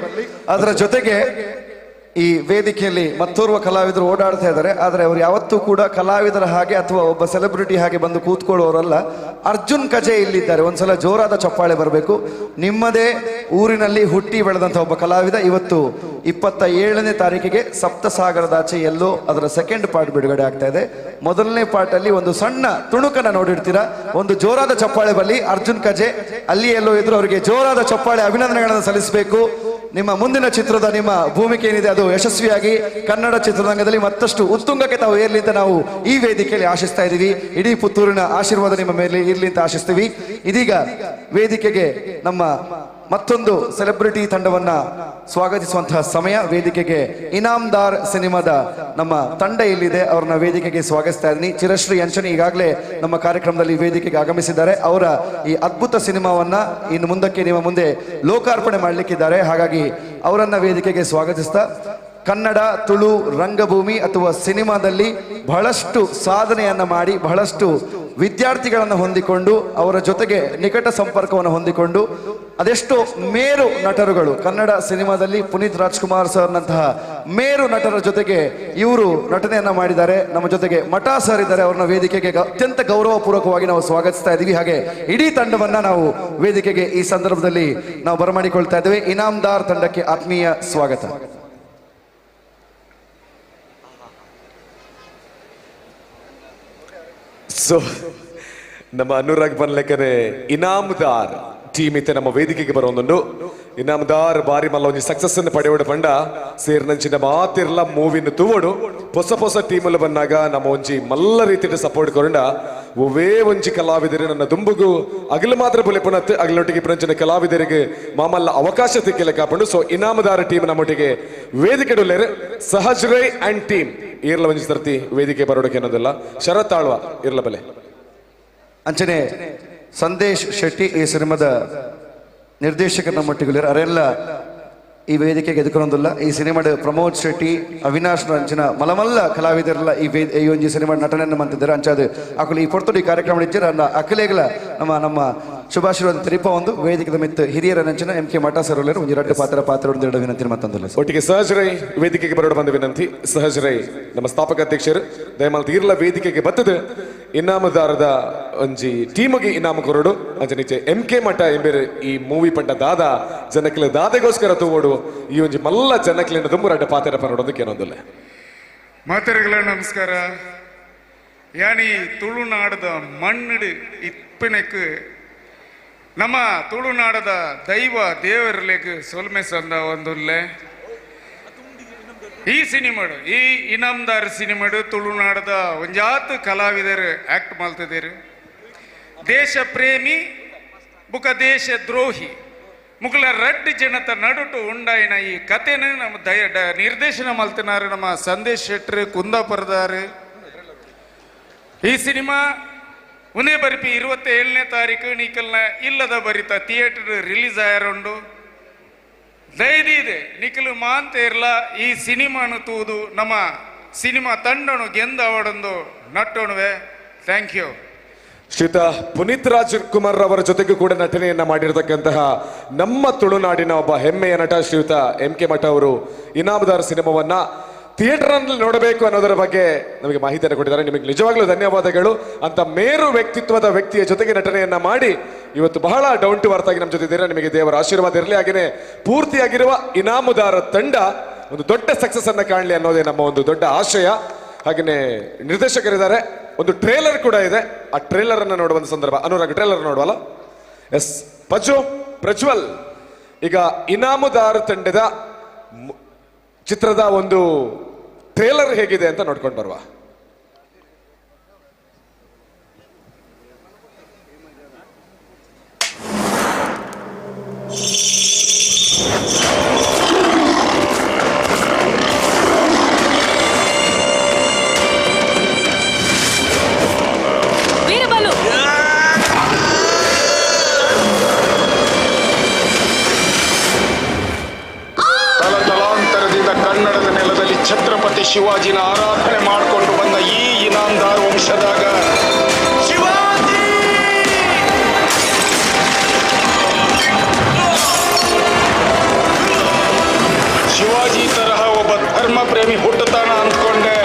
ಅದರ ಜೊತೆಗೆ ಈ ವೇದಿಕೆಯಲ್ಲಿ ಮತ್ತೋರ್ವ ಕಲಾವಿದರು ಓಡಾಡ್ತಾ ಇದ್ದಾರೆ. ಆದರೆ ಅವರು ಯಾವತ್ತೂ ಕೂಡ ಕಲಾವಿದರ ಹಾಗೆ ಅಥವಾ ಒಬ್ಬ ಸೆಲೆಬ್ರಿಟಿ ಹಾಗೆ ಬಂದು ಕೂತ್ಕೊಳ್ಳೋರಲ್ಲ. ಅರ್ಜುನ್ ಕಜೆ ಇಲ್ಲಿದ್ದಾರೆ. ಒಂದ್ಸಲ ಜೋರಾದ ಚಪ್ಪಾಳೆ ಬರಬೇಕು. ನಿಮ್ಮದೇ ಊರಿನಲ್ಲಿ ಹುಟ್ಟಿ ಬೆಳೆದಂಥ ಒಬ್ಬ ಕಲಾವಿದ ಇವತ್ತು 27ನೇ ತಾರೀಕಿಗೆ ಸಪ್ತಸಾಗರದಾಚೆ ಎಲ್ಲೋ ಅದರ ಸೆಕೆಂಡ್ ಪಾರ್ಟ್ ಬಿಡುಗಡೆ ಆಗ್ತಾ ಇದೆ. ಮೊದಲನೇ ಪಾರ್ಟ್ ಅಲ್ಲಿ ಒಂದು ಸಣ್ಣ ತುಣುಕನ್ನ ನೋಡಿರ್ತೀರಾ. ಒಂದು ಜೋರಾದ ಚಪ್ಪಾಳೆ ಬರಲಿ. ಅರ್ಜುನ್ ಕಜೆ ಅಲ್ಲಿ ಎಲ್ಲೋ ಇದ್ರು, ಅವರಿಗೆ ಜೋರಾದ ಚಪ್ಪಾಳೆ ಅಭಿನಂದನೆಗಳನ್ನು ಸಲ್ಲಿಸಬೇಕು. ನಿಮ್ಮ ಮುಂದಿನ ಚಿತ್ರದ ನಿಮ್ಮ ಭೂಮಿಕೆ ಏನಿದೆ ಅದು ಯಶಸ್ವಿಯಾಗಿ ಕನ್ನಡ ಚಿತ್ರರಂಗದಲ್ಲಿ ಮತ್ತಷ್ಟು ಉತ್ತುಂಗಕ್ಕೆ ತಾವು ಏರ್ಲಿ ಅಂತ ನಾವು ಈ ವೇದಿಕೆಯಲ್ಲಿ ಆಶಿಸ್ತಾ ಇದ್ದೀವಿ. ಇಡೀ ಪುತ್ತೂರಿನ ಆಶೀರ್ವಾದ ನಿಮ್ಮ ಮೇಲೆ ಇರ್ಲಿ ಅಂತ ಆಶಿಸ್ತೀವಿ. ಇದೀಗ ವೇದಿಕೆಗೆ ನಮ್ಮ ಮತ್ತೊಂದು ಸೆಲೆಬ್ರಿಟಿ ತಂಡವನ್ನ ಸ್ವಾಗತಿಸುವಂತಹ ಸಮಯ. ವೇದಿಕೆಗೆ ಇನಾಮ್ದಾರ್ ಸಿನಿಮಾದ ನಮ್ಮ ತಂಡ ಇಲ್ಲಿದೆ, ಅವ್ರನ್ನ ವೇದಿಕೆಗೆ ಸ್ವಾಗತಿಸ್ತಾ ಇದ್ದೀನಿ. ಚಿರಶ್ರೀ ಅಂಚನಿ ಈಗಾಗಲೇ ನಮ್ಮ ಕಾರ್ಯಕ್ರಮದಲ್ಲಿ ವೇದಿಕೆಗೆ ಆಗಮಿಸಿದ್ದಾರೆ. ಅವರ ಈ ಅದ್ಭುತ ಸಿನಿಮಾವನ್ನ ಇನ್ನು ಮುಂದಕ್ಕೆ ನಿಮ್ಮ ಮುಂದೆ ಲೋಕಾರ್ಪಣೆ ಮಾಡಲಿಕ್ಕಿದ್ದಾರೆ. ಹಾಗಾಗಿ ಅವರನ್ನ ವೇದಿಕೆಗೆ ಸ್ವಾಗತಿಸ್ತಾ, ಕನ್ನಡ ತುಳು ರಂಗಭೂಮಿ ಅಥವಾ ಸಿನಿಮಾದಲ್ಲಿ ಬಹಳಷ್ಟು ಸಾಧನೆಯನ್ನ ಮಾಡಿ ಬಹಳಷ್ಟು ವಿದ್ಯಾರ್ಥಿಗಳನ್ನು ಹೊಂದಿಕೊಂಡು ಅವರ ಜೊತೆಗೆ ನಿಕಟ ಸಂಪರ್ಕವನ್ನು ಹೊಂದಿಕೊಂಡು ಅದೆಷ್ಟೋ ಮೇರು ನಟರುಗಳು ಕನ್ನಡ ಸಿನಿಮಾದಲ್ಲಿ ಪುನೀತ್ ರಾಜ್ಕುಮಾರ್ ಸರ್ನಂತಹ ಮೇರು ನಟರ ಜೊತೆಗೆ ಇವರು ನಟನೆಯನ್ನ ಮಾಡಿದ್ದಾರೆ. ನಮ್ಮ ಜೊತೆಗೆ ಮಠ ಸರ್ ಇದ್ದಾರೆ. ಅವ್ರನ್ನ ವೇದಿಕೆಗೆ ಅತ್ಯಂತ ಗೌರವಪೂರ್ವಕವಾಗಿ ನಾವು ಸ್ವಾಗತಿಸ್ತಾ ಇದ್ದೀವಿ. ಹಾಗೆ ಇಡೀ ತಂಡವನ್ನ ನಾವು ವೇದಿಕೆಗೆ ಈ ಸಂದರ್ಭದಲ್ಲಿ ನಾವು ಬರಮಾಡಿಕೊಳ್ತಾ ಇದ್ದೇವೆ. ಇನಾಮ್ದಾರ್ ತಂಡಕ್ಕೆ ಆತ್ಮೀಯ ಸ್ವಾಗತ. ಸೊ ನಮ್ಮ ಅನುರಾಗ್ ಬನ್ಲೆಕ್ಕನೆ ಇನಾಮ್ದಾರ್ ಟೀಮ್ ಇತ್ತೆ ನಮ್ಮ ವೇದಿಕೆಗೆ ಬರೋದು. ಇನಾಮ್ದಾರ್ ಬಾರಿ ಮಲ್ಲ ಒಂಜಿ ಸಕ್ಸಸ್ ಅನ್ನು ಪಡೆಯೋಡು ಪಂಡ ಸೇರ್ನಂಚಿನ ಮಾತಿರ್ಲ ಮೂವಿನ ತೂವೋಡು ಹೊಸ ಹೊಸ ಟೀಮಲ್ಲಿ ಬಂದಾಗ ನಮ್ಮ ಒಂಜಿ ಮಲ್ಲ ರೀತಿಯ ಸಪೋರ್ಟ್ ಕೊರಂಡ ಒವೇ ಒಂಜಿ ಕಲಾವಿದರು ನನ್ನ ದುಂಬುಗು ಅಗಲು ಮಾತ್ರ ಬುಲೆಪುನತ್ತು ಅಗಲೊಟ್ಟಿಗೆ ಪ್ರಪಂಚನ ಕಲಾವಿದರಿಗೆ ಮಾಮಲ್ಲ ಅವಕಾಶ ತಿಕ್ಕಿಲ್ಲ ಕಾಪಂಡು. ಸೊ ಇನಾಮದಾರ ಟೀಮ್ ನಮ್ಮೊಟ್ಟಿಗೆ ವೇದಿಕೆ ಡೊಲ್ಲೇರು ಸಹಜ್ ರೈ ಅಂಡ್ ಟೀಮ್ ಇರ್ಲ ಒಂಜಿ ಸರ್ತಿ ವೇದಿಕೆ ಬರೋಡಕ್ಕೆ ಅನ್ನೋದಿಲ್ಲ. ಶರತ್ ಆಳ್ವ ಇರ್ಲ ಬಲೆ ಅಂಚನೆ ಸಂದೇಶ್ ಶೆಟ್ಟಿ ಈ ಸಿನಿಮಾದ ನಿರ್ದೇಶಕರ ನಮ್ಮೊಟ್ಟಿಗೆ ಅವರೆಲ್ಲ ಈ ವೇದಿಕೆಗೆ ಎದುಕೊಂದಿಲ್ಲ. ಈ ಸಿನಿಮಾದ ಪ್ರಮೋದ್ ಶೆಟ್ಟಿ ಅವಿನಾಶ್ ಅಂಚಿನ ಮಲಮಲ್ಲ ಕಲಾವಿದರೆಲ್ಲ ಈ ಒಂಜಿ ಸಿನಿಮಾ ನಟನೆಯನ್ನು ಮಾಡ್ತಿದ್ದಾರೆ. ಅಂಚಾದ ಅಕಲು ಈ ಪೊರ್ತುಡಿ ಕಾರ್ಯಕ್ರಮ ಇಚ್ಚಾರ ಅಕಲೇಗಲ ನಮ್ಮ ಶುಭಾಶೀರ್ವಾದ ತೆರಿಪ ಒಂದು ವೇದಿಕೆ ಮಿತ್ತು ಹಿರಿಯರ ನಂಚಿನ ಎಂ ಕೆ ಮಠ ಸರ್ ಒಂಜಿ ರಡ್ಡು ಪಾತ್ರ ವಿನಂತಿ ಮತ್ತೊಂದಿಲ್ಲ. ಒಟ್ಟಿಗೆ ಸಹಜ್ ರೈ ವೇದಿಕೆಗೆ ಬರೋಡು ಬಂದ ವಿನಂತಿ. ಸಹಜ್ ರೈ ನಮ್ಮ ಸ್ಥಾಪಕ ಅಧ್ಯಕ್ಷರು ದಯಮಾಲ್ ತೀರ್ಲ ವೇದಿಕೆಗೆ ಬತ್ತದ ಇನಾಮದಾರದ ಒಂಜಿ ಟೀಮ್ಗೆ ಇನಾಮ ಕೊರಡು ಅಂಚೆ ಎಂ ಕೆ ಮಠ ಎಂಬೇರೆ ಈ ಮೂವಿ ಪಂಡ ದಾದ ಜನಕ್ಲೆ ದಾದೆಗೋಸ್ಕರ ತೂವೋಡು ಈ ಒಂಜಿ ಮಲ್ಲ ಜನಕ್ಲಿನ ತುಂಬು ರಡ್ಡ ಪಾತ್ರ ಪರೋಡೋದಕ್ಕೆ ಏನೊಂದಿಲ್ಲ. ಮಾತರಿಗಳ ನಮಸ್ಕಾರ. ಯಾನಿ ತುಳುನಾಡದ ಮಣ್ಣಿಡು ಇಪ್ಪನೆಕ್ ನಮ್ಮ ತುಳುನಾಡದ ದೈವ ದೇವರಲೆಗ್ ಸೊಲ್ಮೆ ಸಂದ ಒಂದುಲ್ಲೆ ಈ ಸಿನಿಮಾಡು ಈ ಇನಾಮ್ದಾರ್ ಸಿನಿಮಾಡು ತುಳುನಾಡದ ಒಂಜಾತು ಕಲಾವಿದರು ಆಕ್ಟ್ ಮಾಡ್ತಿದ್ದೀರು. ದೇಶ ಪ್ರೇಮಿ ಬುಕ ದೇಶ ದ್ರೋಹಿ ಮುಗ್ಲ ರಡ್ಡು ಜನತ ನಡುಟು ಉಂಡಾಯಿನ ಈ ಕಥೆನ ನಮ್ಮ ನಿರ್ದೇಶನ ಮಾಡ್ತಿನಾರು ನಮ್ಮ ಸಂದೇಶ್ ಶೆಟ್ರು ಕುಂದಾಪುರದಾರು. ಈ ಸಿನಿಮಾ ಉನೇ ಬರಿಪಿ 27ನೇ ತಾರೀಕು ನಿಕಲ್ನ ಇಲ್ಲದ ಬರಿತ ಥಿಯೇಟರ್ ರಿಲೀಸ್ ಆಯಾರುಂಡು. ಧೈರ್ಯ ಇದೆ ನಿಖಿಲು ಮಾಂತ ಇರ್ಲ ಈ ಸಿನಿಮಾನು ತೂದು ನಮ್ಮ ಸಿನಿಮಾ ತಂಡನು ಗೆಂದ ಅವಡೊಂದು ನಟ್ಟೋಣವೆ. Thank you. ಶ್ರೀಯುತ ಪುನೀತ್ ರಾಜ್ಕುಮಾರ್ ಅವರ ಜೊತೆಗೂ ಕೂಡ ನಟನೆಯನ್ನ ಮಾಡಿರ್ತಕ್ಕಂತಹ ನಮ್ಮ ತುಳುನಾಡಿನ ಒಬ್ಬ ಹೆಮ್ಮೆಯ ನಟ ಶ್ರೀಯುತ ಎಂ ಕೆ ಮಠ ಅವರು ಇನಾಮದಾರ್ ಸಿನಿಮಾವನ್ನ ಥಿಯೇಟರ್ ನಲ್ಲಿ ನೋಡಬೇಕು ಅನ್ನೋದರ ಬಗ್ಗೆ ನಮಗೆ ಮಾಹಿತಿಯನ್ನು ಕೊಟ್ಟಿದ್ದಾರೆ. ನಿಮಗೆ ನಿಜವಾಗ್ಲೂ ಧನ್ಯವಾದಗಳು. ಅಂತ ಮೇರು ವ್ಯಕ್ತಿತ್ವದ ವ್ಯಕ್ತಿಯ ಜೊತೆಗೆ ನಟನೆಯನ್ನ ಮಾಡಿ ಇವತ್ತು ಬಹಳ ಡೌನ್ ಟು ಅರ್ತ್ ಆಗಿ ನಮ್ಮ ಜೊತೆ ಇದ್ದೀರಾ. ನಿಮಗೆ ದೇವರ ಆಶೀರ್ವಾದ ಇರಲಿ. ಹಾಗೇನೆ ಪೂರ್ತಿಯಾಗಿರುವ ಇನಾಮದಾರ ತಂಡ ಒಂದು ದೊಡ್ಡ ಸಕ್ಸಸ್ ಅನ್ನ ಕಾಣಲಿ ಅನ್ನೋದೇ ನಮ್ಮ ಒಂದು ದೊಡ್ಡ ಆಶಯ. ಹಾಗೇನೆ ನಿರ್ದೇಶಕರಿದ್ದಾರೆ, ಒಂದು ಟ್ರೇಲರ್ ಕೂಡ ಇದೆ. ಆ ಟ್ರೇಲರ್ ಅನ್ನ ನೋಡುವ ಸಂದರ್ಭ. ಅನುರಾಗ್ ಟ್ರೇಲರ್ ನೋಡುವಲ್ಲ? ಎಸ್ ಪ್ರಜ್ವಲ್ ಈಗ ಇನಾಮದಾರ್ ತಂಡದ ಚಿತ್ರದ ಒಂದು ಟ್ರೇಲರ್ ಹೇಗಿದೆ ಅಂತ ನೋಡ್ಕೊಂಡು ಬರುವ. ಕನ್ನಡದ ನೆಲದಲ್ಲಿ ಛತ್ರಪತಿ ಶಿವಾಜಿನ ಆರಾಧನೆ ಮಾಡಿಕೊಂಡು ಬಂದ ಈ ಇನಾಮ್ದಾರ್ ವಂಶದಾಗ ಶಿವಾಜಿ ಶಿವಾಜಿ ತರಹ ಒಬ್ಬ ಧರ್ಮ ಪ್ರೇಮಿ ಹುಟ್ಟುತ್ತಾನ ಅಂದ್ಕೊಂಡೆ.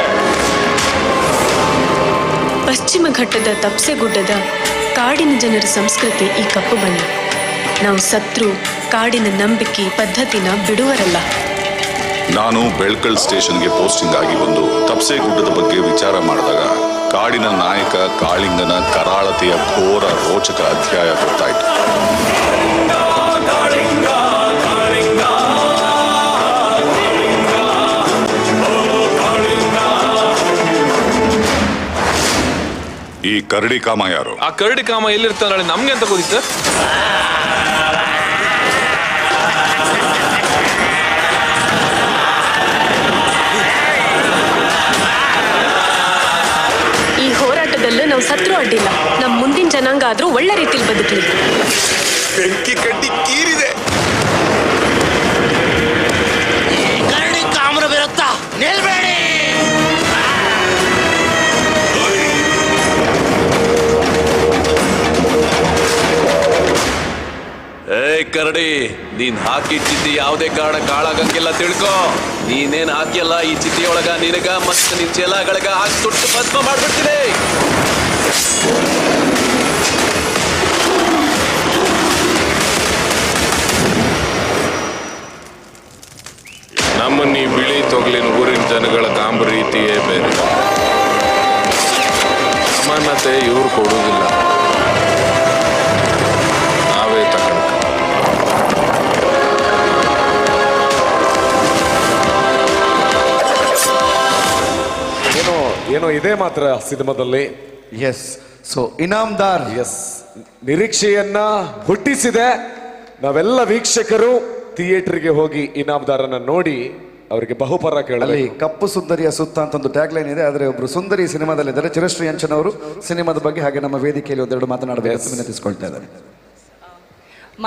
ಪಶ್ಚಿಮ ಘಟ್ಟದ ತಪ್ಸೆಗುಡ್ಡದ ಕಾಡಿನ ಜನರ ಸಂಸ್ಕೃತಿ ಈ ಕಪ್ಪು ಬಣ್ಣ. ನಾವು ಸತ್ರು ಕಾಡಿನ ನಂಬಿಕೆ ಪದ್ಧತಿನ ಬಿಡುವರಲ್ಲ. ನಾನು ಬೆಳ್ಕಲ್ ಸ್ಟೇಷನ್ಗೆ ಪೋಸ್ಟಿಂಗ್ ಆಗಿ ಬಂದು ತಪ್ಸೆ ಗುಡ್ಡದ ಬಗ್ಗೆ ವಿಚಾರ ಮಾಡಿದಾಗ ಕಾಡಿನ ನಾಯಕ ಕಾಳಿಂಗನ ಕರಾಳತೆಯ ಘೋರ ರೋಚಕ ಅಧ್ಯಾಯ ಗೊತ್ತಾಯಿತು. ಈ ಕರಡಿ ಕಾಮ ಯಾರು? ಆ ಕರಡಿ ಕಾಮ ಎಲ್ಲಿರ್ತಾನೆ ನಮ್ಗೆ ಅಂತ ಗೊತ್ತಿತ್ತು. ಈ ಹೋರಾಟದಲ್ಲೂ ನಾವು ಸತ್ರು ಅಡ್ಡಿಲ್ಲ. ನಮ್ಮ ಮುಂದಿನ ಜನಾಂಗ ಆದ್ರೂ ಒಳ್ಳೆ ರೀತಿಲಿ ಬದುಕಲಿ. ಬೆಂಕಿ ಕಡ್ಡಿ ಕೀರಿದೆ. ಕರಡಿ ಕಾಮ್ರ ಬರುತ್ತಾ ನಿಲ್ಬೇಡಿ. ಕರಡಿ, ನೀನ್ ಹಾಕಿ ಚಿತ್ತಿ ಯಾವುದೇ ಕಾರಣ ಕಾಳಾಗಂಗಿಲ್ಲ ತಿಳ್ಕೊ. ನೀನೇನ್ ಹಾಕಿಯಲ್ಲ ಈ ಚಿತ್ತಿಯೊಳಗ ನಿನಗ ಮತ್ತೆ ನಿನ್ ಚೆಲಗಳಿಗೆ ಹಾಕಿ ಸುಟ್ಟು ಭಸ್ಮ ಮಾಡ್ಬಿಡ್ತೀನಿ. ನಮ್ಮನ್ನ ಈ ಬಿಳಿ ತೊಗಲಿನ ಊರಿನ ಜನಗಳ ಕಾಂಬ ರೀತಿಯೇ ಬೇರೆ. ಸಮಾನತೆ ಇವ್ರು ಕೊಡುವುದಿಲ್ಲ, ನಾವೇ ತಗೊಂಡು. ಏನೋ ಇದೆ ಮಾತ್ರ ಸಿನಿಮಾದಲ್ಲಿ. ಎಸ್, ಸೊ ಇನಾಮ್ದಾರ್ ಎಸ್ ನಿರೀಕ್ಷೆಯನ್ನ ಹುಟ್ಟಿಸಿದೆ. ನಾವೆಲ್ಲ ವೀಕ್ಷಕರು ಥಿಯೇಟರ್ಗೆ ಹೋಗಿ ಇನಾಮ್ದಾರನ್ನ ನೋಡಿ ಅವರಿಗೆ ಬಹುಪರ ಕೇಳಲಿ. ಕಪ್ಪು ಸುಂದರಿಯ ಸುತ್ತ ಅಂತ ಒಂದು ಟ್ಯಾಗ್ ಲೈನ್ ಇದೆ. ಆದರೆ ಒಬ್ರು ಸುಂದರಿ ಸಿನಿಮಾದಲ್ಲಿದ್ದಾರೆ, ಚಿರಶ್ರೀ ಅಂಚನ್ ಅವರು. ಸಿನಿಮಾದ ಬಗ್ಗೆ ಹಾಗೆ ನಮ್ಮ ವೇದಿಕೆಯಲ್ಲಿ ಒಂದೆರಡು ಮಾತನಾಡಬೇಕು ವಿನಂತಿಸ್ಕೊಳ್ತಾ ಇದ್ದಾರೆ.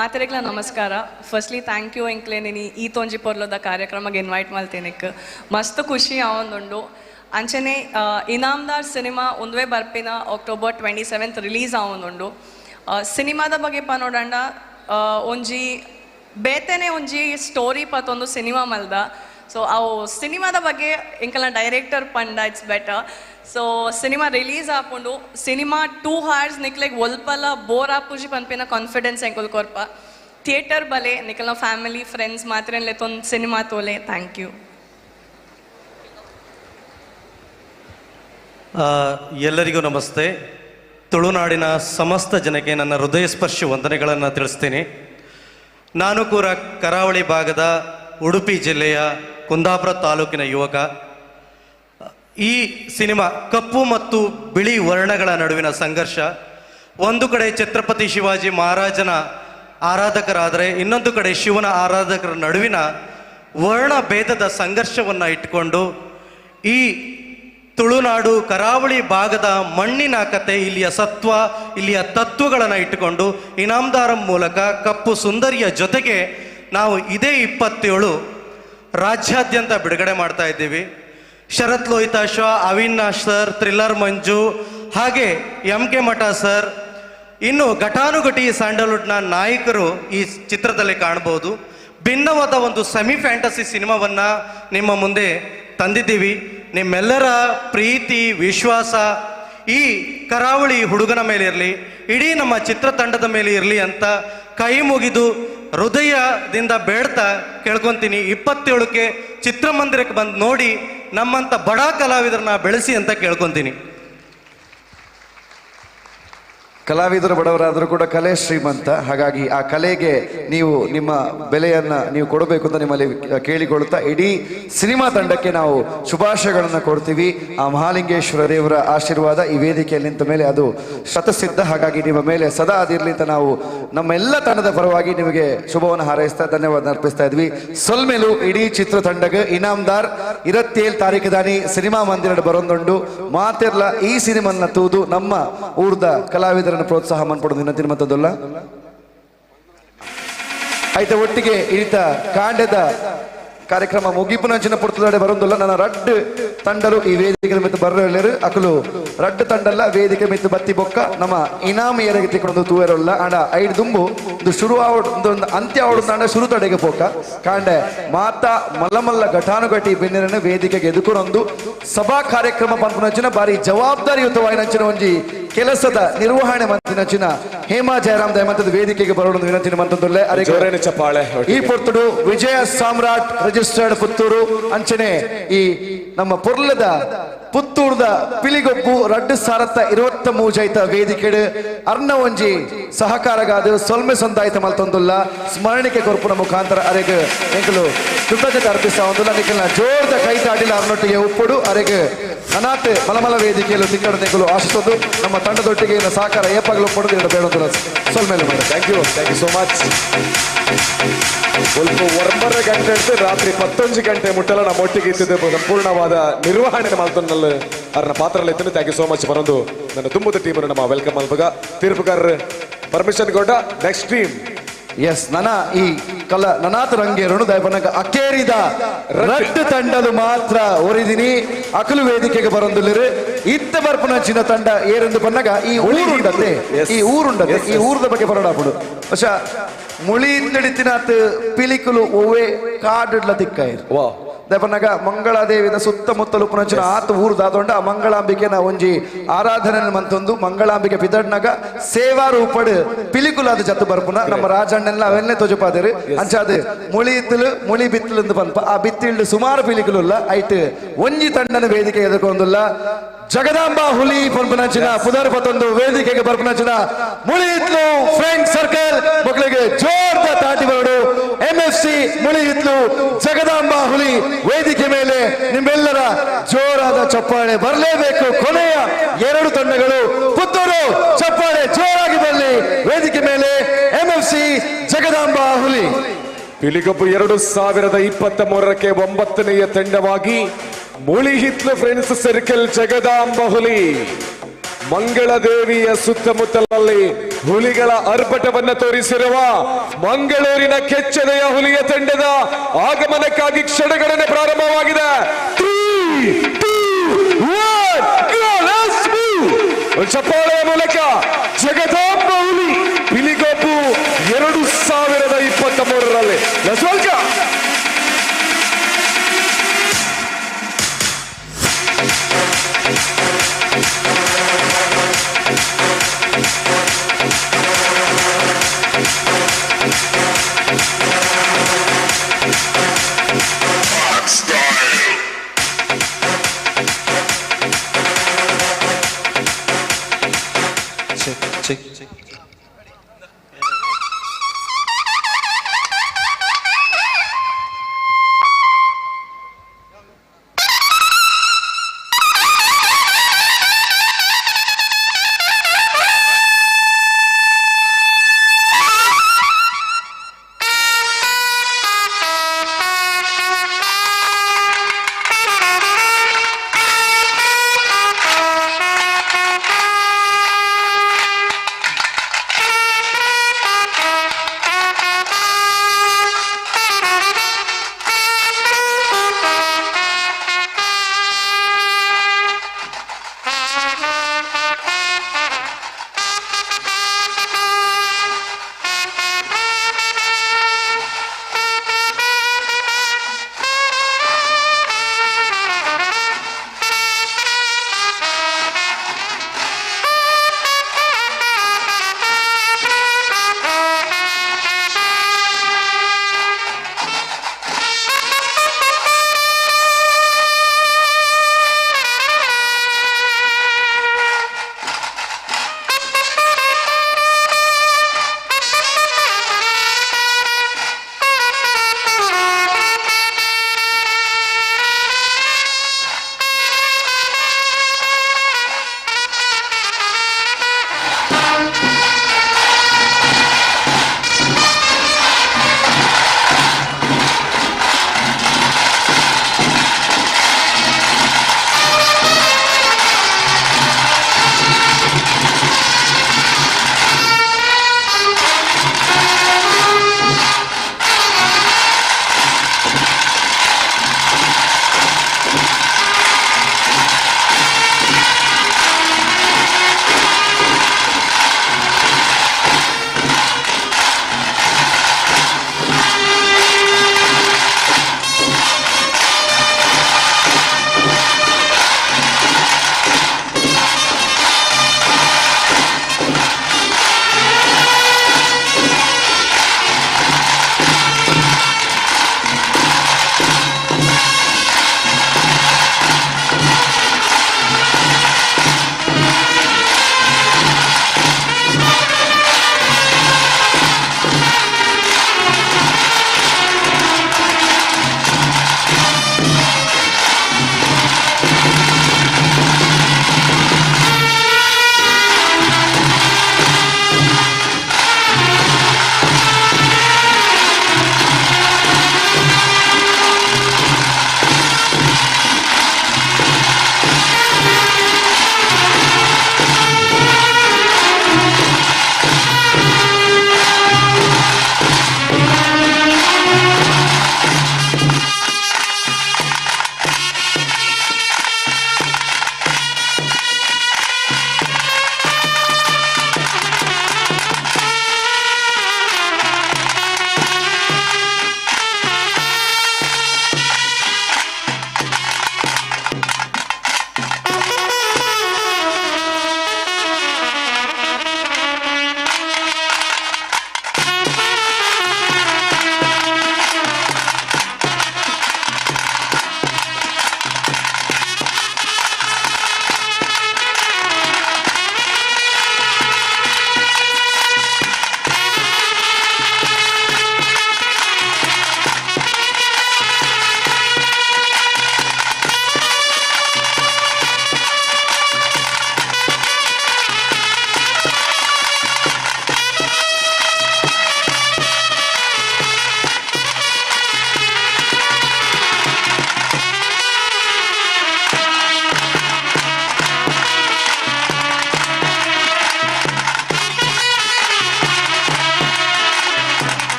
ಮಾತೆರೆಗ್ಲ ನಮಸ್ಕಾರ. ಫಸ್ಟ್ಲಿ ಥ್ಯಾಂಕ್ ಯು ಎಂಕ್ಲೆ ನೀನು ಈ ತೊಂಜಿ ಪೊರ್ಲದ ಕಾರ್ಯಕ್ರಮಕ್ಕೆ ಇನ್ವೈಟ್ ಮಾಡ್ತೇನೆಕ್ ಮಸ್ತ್ ಖುಷಿ ಆವೊಂದುಂಡು. ಅಂಚನೆ ಇನಾಮ್ದಾರ್ ಸಿನಿಮಾ ಒಂದುವೇ ಬರ್ಪಿನ October 27 ರಿಲೀಸ್ ಆವೊಂದುಂಡು. ಸಿನಿಮಾದ ಬಗ್ಗೆ ಪನೋಡಂಡ ಒಂಜಿ ಬೇತೆನೆ ಒಂಜಿ ಸ್ಟೋರಿ ಪತ್ತೊಂದು ಸಿನಿಮಾ ಮಲ್ದ. ಸೊ ಅವು ಸಿನಿಮಾದ ಬಗ್ಗೆ ಎಂಕಲ್ನ ಡೈರೆಕ್ಟರ್ ಪಂಡ it's better. So cinema release ಆಪುಂಡು ಸಿನಿಮಾ 2 hours ನಿಕ್ಲೆಗ್ ಒಲ್ಪಲ ಬೋರ್ ಆಪುಜಿ ಪನ್ಪಿನ ಕಾನ್ಫಿಡೆನ್ಸ್ ಎಂಕುಲ್ ಕೊರ್ಪ. ಥಿಯೇಟರ್ ಬಲೆ ನಿಕಲ್ನ ಫ್ಯಾಮಿಲಿ ಫ್ರೆಂಡ್ಸ್ ಮಾತ್ರ ಲೆತ್ತೊಂದು ಸಿನಿಮಾ ತೋಲೆ. Thank you. ಎಲ್ಲರಿಗೂ ನಮಸ್ತೆ. ತುಳುನಾಡಿನ ಸಮಸ್ತ ಜನಕ್ಕೆ ನನ್ನ ಹೃದಯ ಸ್ಪರ್ಶಿ ವಂದನೆಗಳನ್ನು ತಿಳಿಸ್ತೀನಿ. ನಾನು ಕೂಡ ಕರಾವಳಿ ಭಾಗದ ಉಡುಪಿ ಜಿಲ್ಲೆಯ ಕುಂದಾಪುರ ತಾಲೂಕಿನ ಯುವಕ. ಈ ಸಿನಿಮಾ ಕಪ್ಪು ಮತ್ತು ಬಿಳಿ ವರ್ಣಗಳ ನಡುವಿನ ಸಂಘರ್ಷ. ಒಂದು ಕಡೆ ಛತ್ರಪತಿ ಶಿವಾಜಿ ಮಹಾರಾಜನ ಆರಾಧಕರಾದರೆ ಇನ್ನೊಂದು ಕಡೆ ಶಿವನ ಆರಾಧಕರ ನಡುವಿನ ವರ್ಣ ಭೇದದ ಸಂಘರ್ಷವನ್ನು ಇಟ್ಕೊಂಡು ಈ ತುಳುನಾಡು ಕರಾವಳಿ ಭಾಗದ ಮಣ್ಣಿನ ಕತೆ, ಇಲ್ಲಿಯ ಸತ್ವ, ಇಲ್ಲಿಯ ತತ್ವಗಳನ್ನು ಇಟ್ಟುಕೊಂಡು ಇನಾಮ್ದಾರ ಮೂಲಕ ಕಪ್ಪು ಸುಂದರಿಯ ಜೊತೆಗೆ ನಾವು ಇದೇ 27 ರಾಜ್ಯಾದ್ಯಂತ ಬಿಡುಗಡೆ ಮಾಡ್ತಾ ಇದ್ದೀವಿ. ಶರತ್ ಲೋಹಿತಾ ಶಾ, ಅವಿನಾಶ್ ಸರ್, ಥ್ರಿಲ್ಲರ್ ಮಂಜು, ಹಾಗೆ MK ಮಠ ಸರ್, ಇನ್ನು ಘಟಾನುಘಟಿ ಸ್ಯಾಂಡಲ್ವುಡ್ನ ನಾಯಕರು ಈ ಚಿತ್ರದಲ್ಲಿ ಕಾಣ್ಬೋದು. ಭಿನ್ನವಾದ ಒಂದು ಸೆಮಿ ಫ್ಯಾಂಟಸಿ ಸಿನಿಮಾವನ್ನು ನಿಮ್ಮ ಮುಂದೆ ತಂದಿದ್ದೀವಿ. ನಿಮ್ಮೆಲ್ಲರ ಪ್ರೀತಿ ವಿಶ್ವಾಸ ಈ ಕರಾವಳಿ ಹುಡುಗನ ಮೇಲೆ ಇರಲಿ, ಇಡೀ ನಮ್ಮ ಚಿತ್ರತಂಡದ ಮೇಲೆ ಇರಲಿ ಅಂತ ಕೈ ಮುಗಿದು ಹೃದಯದಿಂದ ಬೇಡ್ತಾ ಕೇಳ್ಕೊತೀನಿ. 27ಕ್ಕೆ ಚಿತ್ರಮಂದಿರಕ್ಕೆ ಬಂದು ನೋಡಿ ನಮ್ಮಂಥ ಬಡ ಕಲಾವಿದರನ್ನ ಬೆಳೆಸಿ ಅಂತ ಕೇಳ್ಕೊತೀನಿ. ಕಲಾವಿದರು ಬಡವರಾದರೂ ಕೂಡ ಕಲೆ ಶ್ರೀಮಂತ. ಹಾಗಾಗಿ ಆ ಕಲೆಗೆ ನೀವು ನಿಮ್ಮ ಬೆಲೆಯನ್ನು ನೀವು ಕೊಡಬೇಕು ಅಂತ ನಿಮ್ಮಲ್ಲಿ ಕೇಳಿಕೊಳ್ತಾ ಇಡೀ ಸಿನಿಮಾ ತಂಡಕ್ಕೆ ನಾವು ಶುಭಾಶಯಗಳನ್ನು ಕೊಡ್ತೀವಿ. ಆ ಮಹಾಲಿಂಗೇಶ್ವರ ದೇವರ ಆಶೀರ್ವಾದ ಈ ವೇದಿಕೆಯಲ್ಲಿ ನಿಂತ ಮೇಲೆ ಅದು ಶತಸಿದ್ಧ. ಹಾಗಾಗಿ ನಿಮ್ಮ ಮೇಲೆ ಸದಾ ಅದಿರಲಿ ಅಂತ ನಾವು ನಮ್ಮೆಲ್ಲ ತಂಡದ ಪರವಾಗಿ ನಿಮಗೆ ಶುಭವನ್ನು ಹಾರೈಸ್ತಾ ಧನ್ಯವಾದ ಅರ್ಪಿಸ್ತಾ ಇದ್ವಿ. ಸೊಲ್ಮೇಲು ಇಡೀ ಚಿತ್ರತಂಡಕ್ಕೆ ಇನಾಮ್ದಾರ್ 27 ತಾರೀಕು ದಾನಿ ಸಿನಿಮಾ ಮಂದಿರ ಬರೋದುಂಡು. ಮಾತಿರ್ಲ ಈ ಸಿನಿಮಾನ ತೂದು ನಮ್ಮ ಊರ್ದ ಕಲಾವಿದರ ಪ್ರೋತ್ಸಾಹ ಮಾಡ್ಕೊಡೋದು ವಿನಂತಿ ಮತ್ತದಲ್ಲ. ಆಯ್ತಾ, ಒಟ್ಟಿಗೆ ಇಳಿತ ಕಾಂಡದ ಕಾರ್ಯಕ್ರಮ ಮುಗಿಪುನಂಚಿನ ಪುರ್ತದಾಡೆ ಬರೋದಿಲ್ಲ. ನನ್ನ ರಡ್ಡ್ ತಂಡರು ಈ ವೇದಿಕೆ ಮಿತ್ತು ಬರ್ರೆಲ್ಲರು ಅಕಲು ರಡ್ಡ್ ತಂಡಲ್ಲ ವೇದಿಕೆ ಮಿತ್ತು ಬತ್ತಿ ಬೊಕ್ಕ ನಮ್ಮ ಇನಾಮ ಏರಗೆ ತಿಕ್ಕೊಂಡು ತೂವೆರಲ್ಲ ಆಂಡ ಐದು ದುಂಬು ಒಂದು ಶುರು ಒಂದು ಅಂತ್ಯ ಆವಡುತ್ತಾಂಡ ಶುರು ತಡೆಗೆ ಪೋಕ ಕಾಂಡೆ ಮಾತಾ ಮಲ್ಲ ಘಟಾನುಘಟಿ ಬೆನ್ನಿರನ್ನು ವೇದಿಕೆಗೆ ಎದುಕೊಂಡೊಂದು ಸಭಾ ಕಾರ್ಯಕ್ರಮ ಪಂಪುನಂಚಿನ ಬಾರಿ ಜವಾಬ್ದಾರಿಯುತವಾಯಿನಂಚಿನ ಒಂಜಿ ಕೆಲಸದ ನಿರ್ವಹಣೆ ಮಂತಿನ ಹೇಮಾ ಜಯರಾಮ್ ದಯಮಂತದ ವೇದಿಕೆಗೆ ಬರೋಣ ವಿನಂತಿನ ಮಂತಂದುಲ್ಲೆ ಜೋರೇನ ಚಪ್ಪಾಳೆ ಈ ಪೊರ್ತುಡು ವಿಜಯ ಸಾಮ್ರಾಟ್ ರಿಜಿಸ್ಟರ್ಡ್ ಪುತ್ತೂರು ಅಂಚನೆ ಈ ನಮ್ಮ ಪೊರ್ಲದ ಪುತ್ತೂರ್ದ ಪಿಲಿಗೊಬ್ಬು 2023 ವೇದಿಕೆ ಅರ್ನ ಒಂಜಿ ಸಹಕಾರಗಾದ ಸೊಲ್ಮೆ ಸಂದಾಯಿತ ಮಲ್ತೊಂದುಲ್ಲ ಸ್ಮರಣಿಕೆ ಕೊರ್ಪುನ ಮುಖಾಂತರ ಅರೆಗೆ ಎಂಕಲು ಕೃತಜ್ಞತೆ ಅರ್ಪಿಸ್ತಾ ಒಂದುಲ್ಲ ನಿಖಲ್ನ ಜೋರ್ದ ಕೈತಾಡಿಲ ಅರ್ನೊಟ್ಟಿಗೆ ಉಪ್ಪುಡು ಅರೆಗೆ ಅನಾಥೆ ಮಲಮಲ ವೇದಿಕೆಯಲ್ಲಿ ತಿಕ್ಕಡು ನಿಖಲು ಆಶಿಸೋದು ನಮ್ಮ ತಂಡದೊಟ್ಟಿಗೆ ಸಹಕಾರ ಏಪಾಗಲು ಕೊಡೋದು ಬೇಡೋದಿಲ್ಲ ಸೊಲ್ಮೇಲೆ ಥ್ಯಾಂಕ್ ಯು ಸೋ ಮಚ್ ಸ್ವಲ್ಪ 9 ಗಂಟೆ ಹಿಡಿದು ರಾತ್ರಿ 11 ಗಂಟೆ ಮುಟ್ಟಲ ನಮ್ಮ ಒಟ್ಟಿಗೆ ಇತ್ತಿದ್ದೆ ಸಂಪೂರ್ಣವಾದ ನಿರ್ವಹಣೆ ಮಾಡ್ತೊಂಡಲ್ಲಿ ಅವ್ರನ್ನ ಪಾತ್ರ ಇತ್ತು ಥ್ಯಾಂಕ್ ಯು ಸೋ ಮಚ್ ಬರೋದು ನನ್ನ ತುಂಬದ ಟೀಮ್ ನಮ್ಮ ವೆಲ್ಕಮ್ ಅಲ್ಪಗ ತೀರ್ಪುಗಾರ ಪರ್ಮಿಷನ್ ಕೊಟ್ಟ ನೆಕ್ಸ್ಟ್ ಟೀಮ್ ಎಸ್ ನನ್ನ ಈ ನನಾಥ ರಂಗೇರನು ದಯಪನಗ ಅಕೇರಿದ ರಡ್ಡು ತಂಡಲು ಮಾತ್ರ ಒರಿದಿನಿ ಅಕಲು ವೇದಿಕೆಗೆ ಬರೊಂದುಲ್ಲಿರು ಇತ್ತ ಬರ್ಪುನಂಚಿನ ತಂಡ ಏರೆಂದು ಪನ್ನಗ ಈ ಊರುಂಡತೆ ಈ ಊರದ ಬಗ್ಗೆ ಬರೋಡಾಪುಡು പക്ഷെ ಮುಳಿಯಿಂದಡಿತಿನಾತ್ ಪಿಲಿಕುಲು ಒವ್ವೆ ಕಾಡುಡ್ಲ ದಿಕ್ಕಾಯಿರು ದಯಪನ್ನಗ ಮಂಗಳಾದೇವಿದ ಸುತ್ತಮುತ್ತಲು ಪುನಂಚಿನ ಆತ ಊರು ದಾದೊಂಡ ಆ ಮಂಗಳಾಂಬಿಕೆನ ಒಂಜಿ ಆರಾಧನೆ ಮಂತೊಂದು ಮಂಗಳಾಂಬಿಕೆ ಪಿದಡ್ನಗ ಸೇವಾ ರೂಪಡ್ ಪಿಲಿಕುಲಾದ ಜತ್ತು ಬರ್ಪುನ ನಮ್ಮ ರಾಜಣ್ಣೆಲ್ಲ ಅವೆಲ್ಲೇ ತೊಜಪಾದಿರು ಅಂಚಾದ ಮುಳಿ ಇತ್ತಲು ಮುಳಿ ಬಿತ್ತಲು ಪನ್ಪ ಆ ಬಿತ್ತಿಳ್ಳು ಸುಮಾರು ಪಿಲಿಕುಲ್ಲ ಐಟ್ ಒಂಜಿ ತಂಡನ ವೇದಿಕೆ ಎದುರ್ಕೊಂದುಲ್ಲ ಜಗದಾಂಬ ಹುಲಿ ಪನ್ಪನಂಚಿನ ಪುದರ್ ಪತ್ತೊಂದು ವೇದಿಕೆಗೆ ಬರ್ಪನಂಚಿನ ಮುಳಿ ಇತ್ಲು ಫ್ರೆಂಡ್ ಸರ್ಕಲ್ ಮಕ್ಕಳಿಗೆ ಜೋರ್ದ ತಾಟಿ ಬರೋಡು MFC ಮುಳಿ ಇತ್ಲು ಜಗದಾಂಬ ಹುಲಿ ವೇದಿಕೆ ಮೇಲೆ ನಿಮ್ಮೆಲ್ಲರ ಜೋರಾದ ಚಪ್ಪಾಳೆ ಬರಲೇಬೇಕು ಕೊನೆಯ 2 ತಂಡಗಳು ಪುತ್ತೂರು ಚಪ್ಪಾಳೆ ಜೋರಾಗಿ ಬರಲಿ ವೇದಿಕೆ ಮೇಲೆ MFC ಜಗದಾಂಬ ಹುಲಿ ಪಿಲಿಗೊಬ್ಬು 2023ಕ್ಕೆ 9ನೆಯ ತಂಡವಾಗಿ ಮುಳಿ ಹಿತ್ಲು ಫ್ರೆಂಡ್ಸ್ ಸರ್ಕಲ್ ಜಗದಾಂಬ ಹುಲಿ ಮಂಗಳದೇವಿಯ ಸುತ್ತಮುತ್ತಲಲ್ಲಿ ಹುಲಿಗಳ ಅರ್ಭಟವನ್ನ ತೋರಿಸಿರುವ ಮಂಗಳೂರಿನ ಕೆಚ್ಚೆದೆಯ ಹುಲಿಯ ತಂಡದ ಆಗಮನಕ್ಕಾಗಿ ಕ್ಷಣಗಣನೆ ಪ್ರಾರಂಭವಾಗಿದೆ 3, 2, 1, ಚಪ್ಪಾಳೆಯ ಮೂಲಕ ಜಗದಾಂಬ ಹುಲಿ ಪಿಲಿಗೊಬ್ಬು 2023ರಲ್ಲಿ check.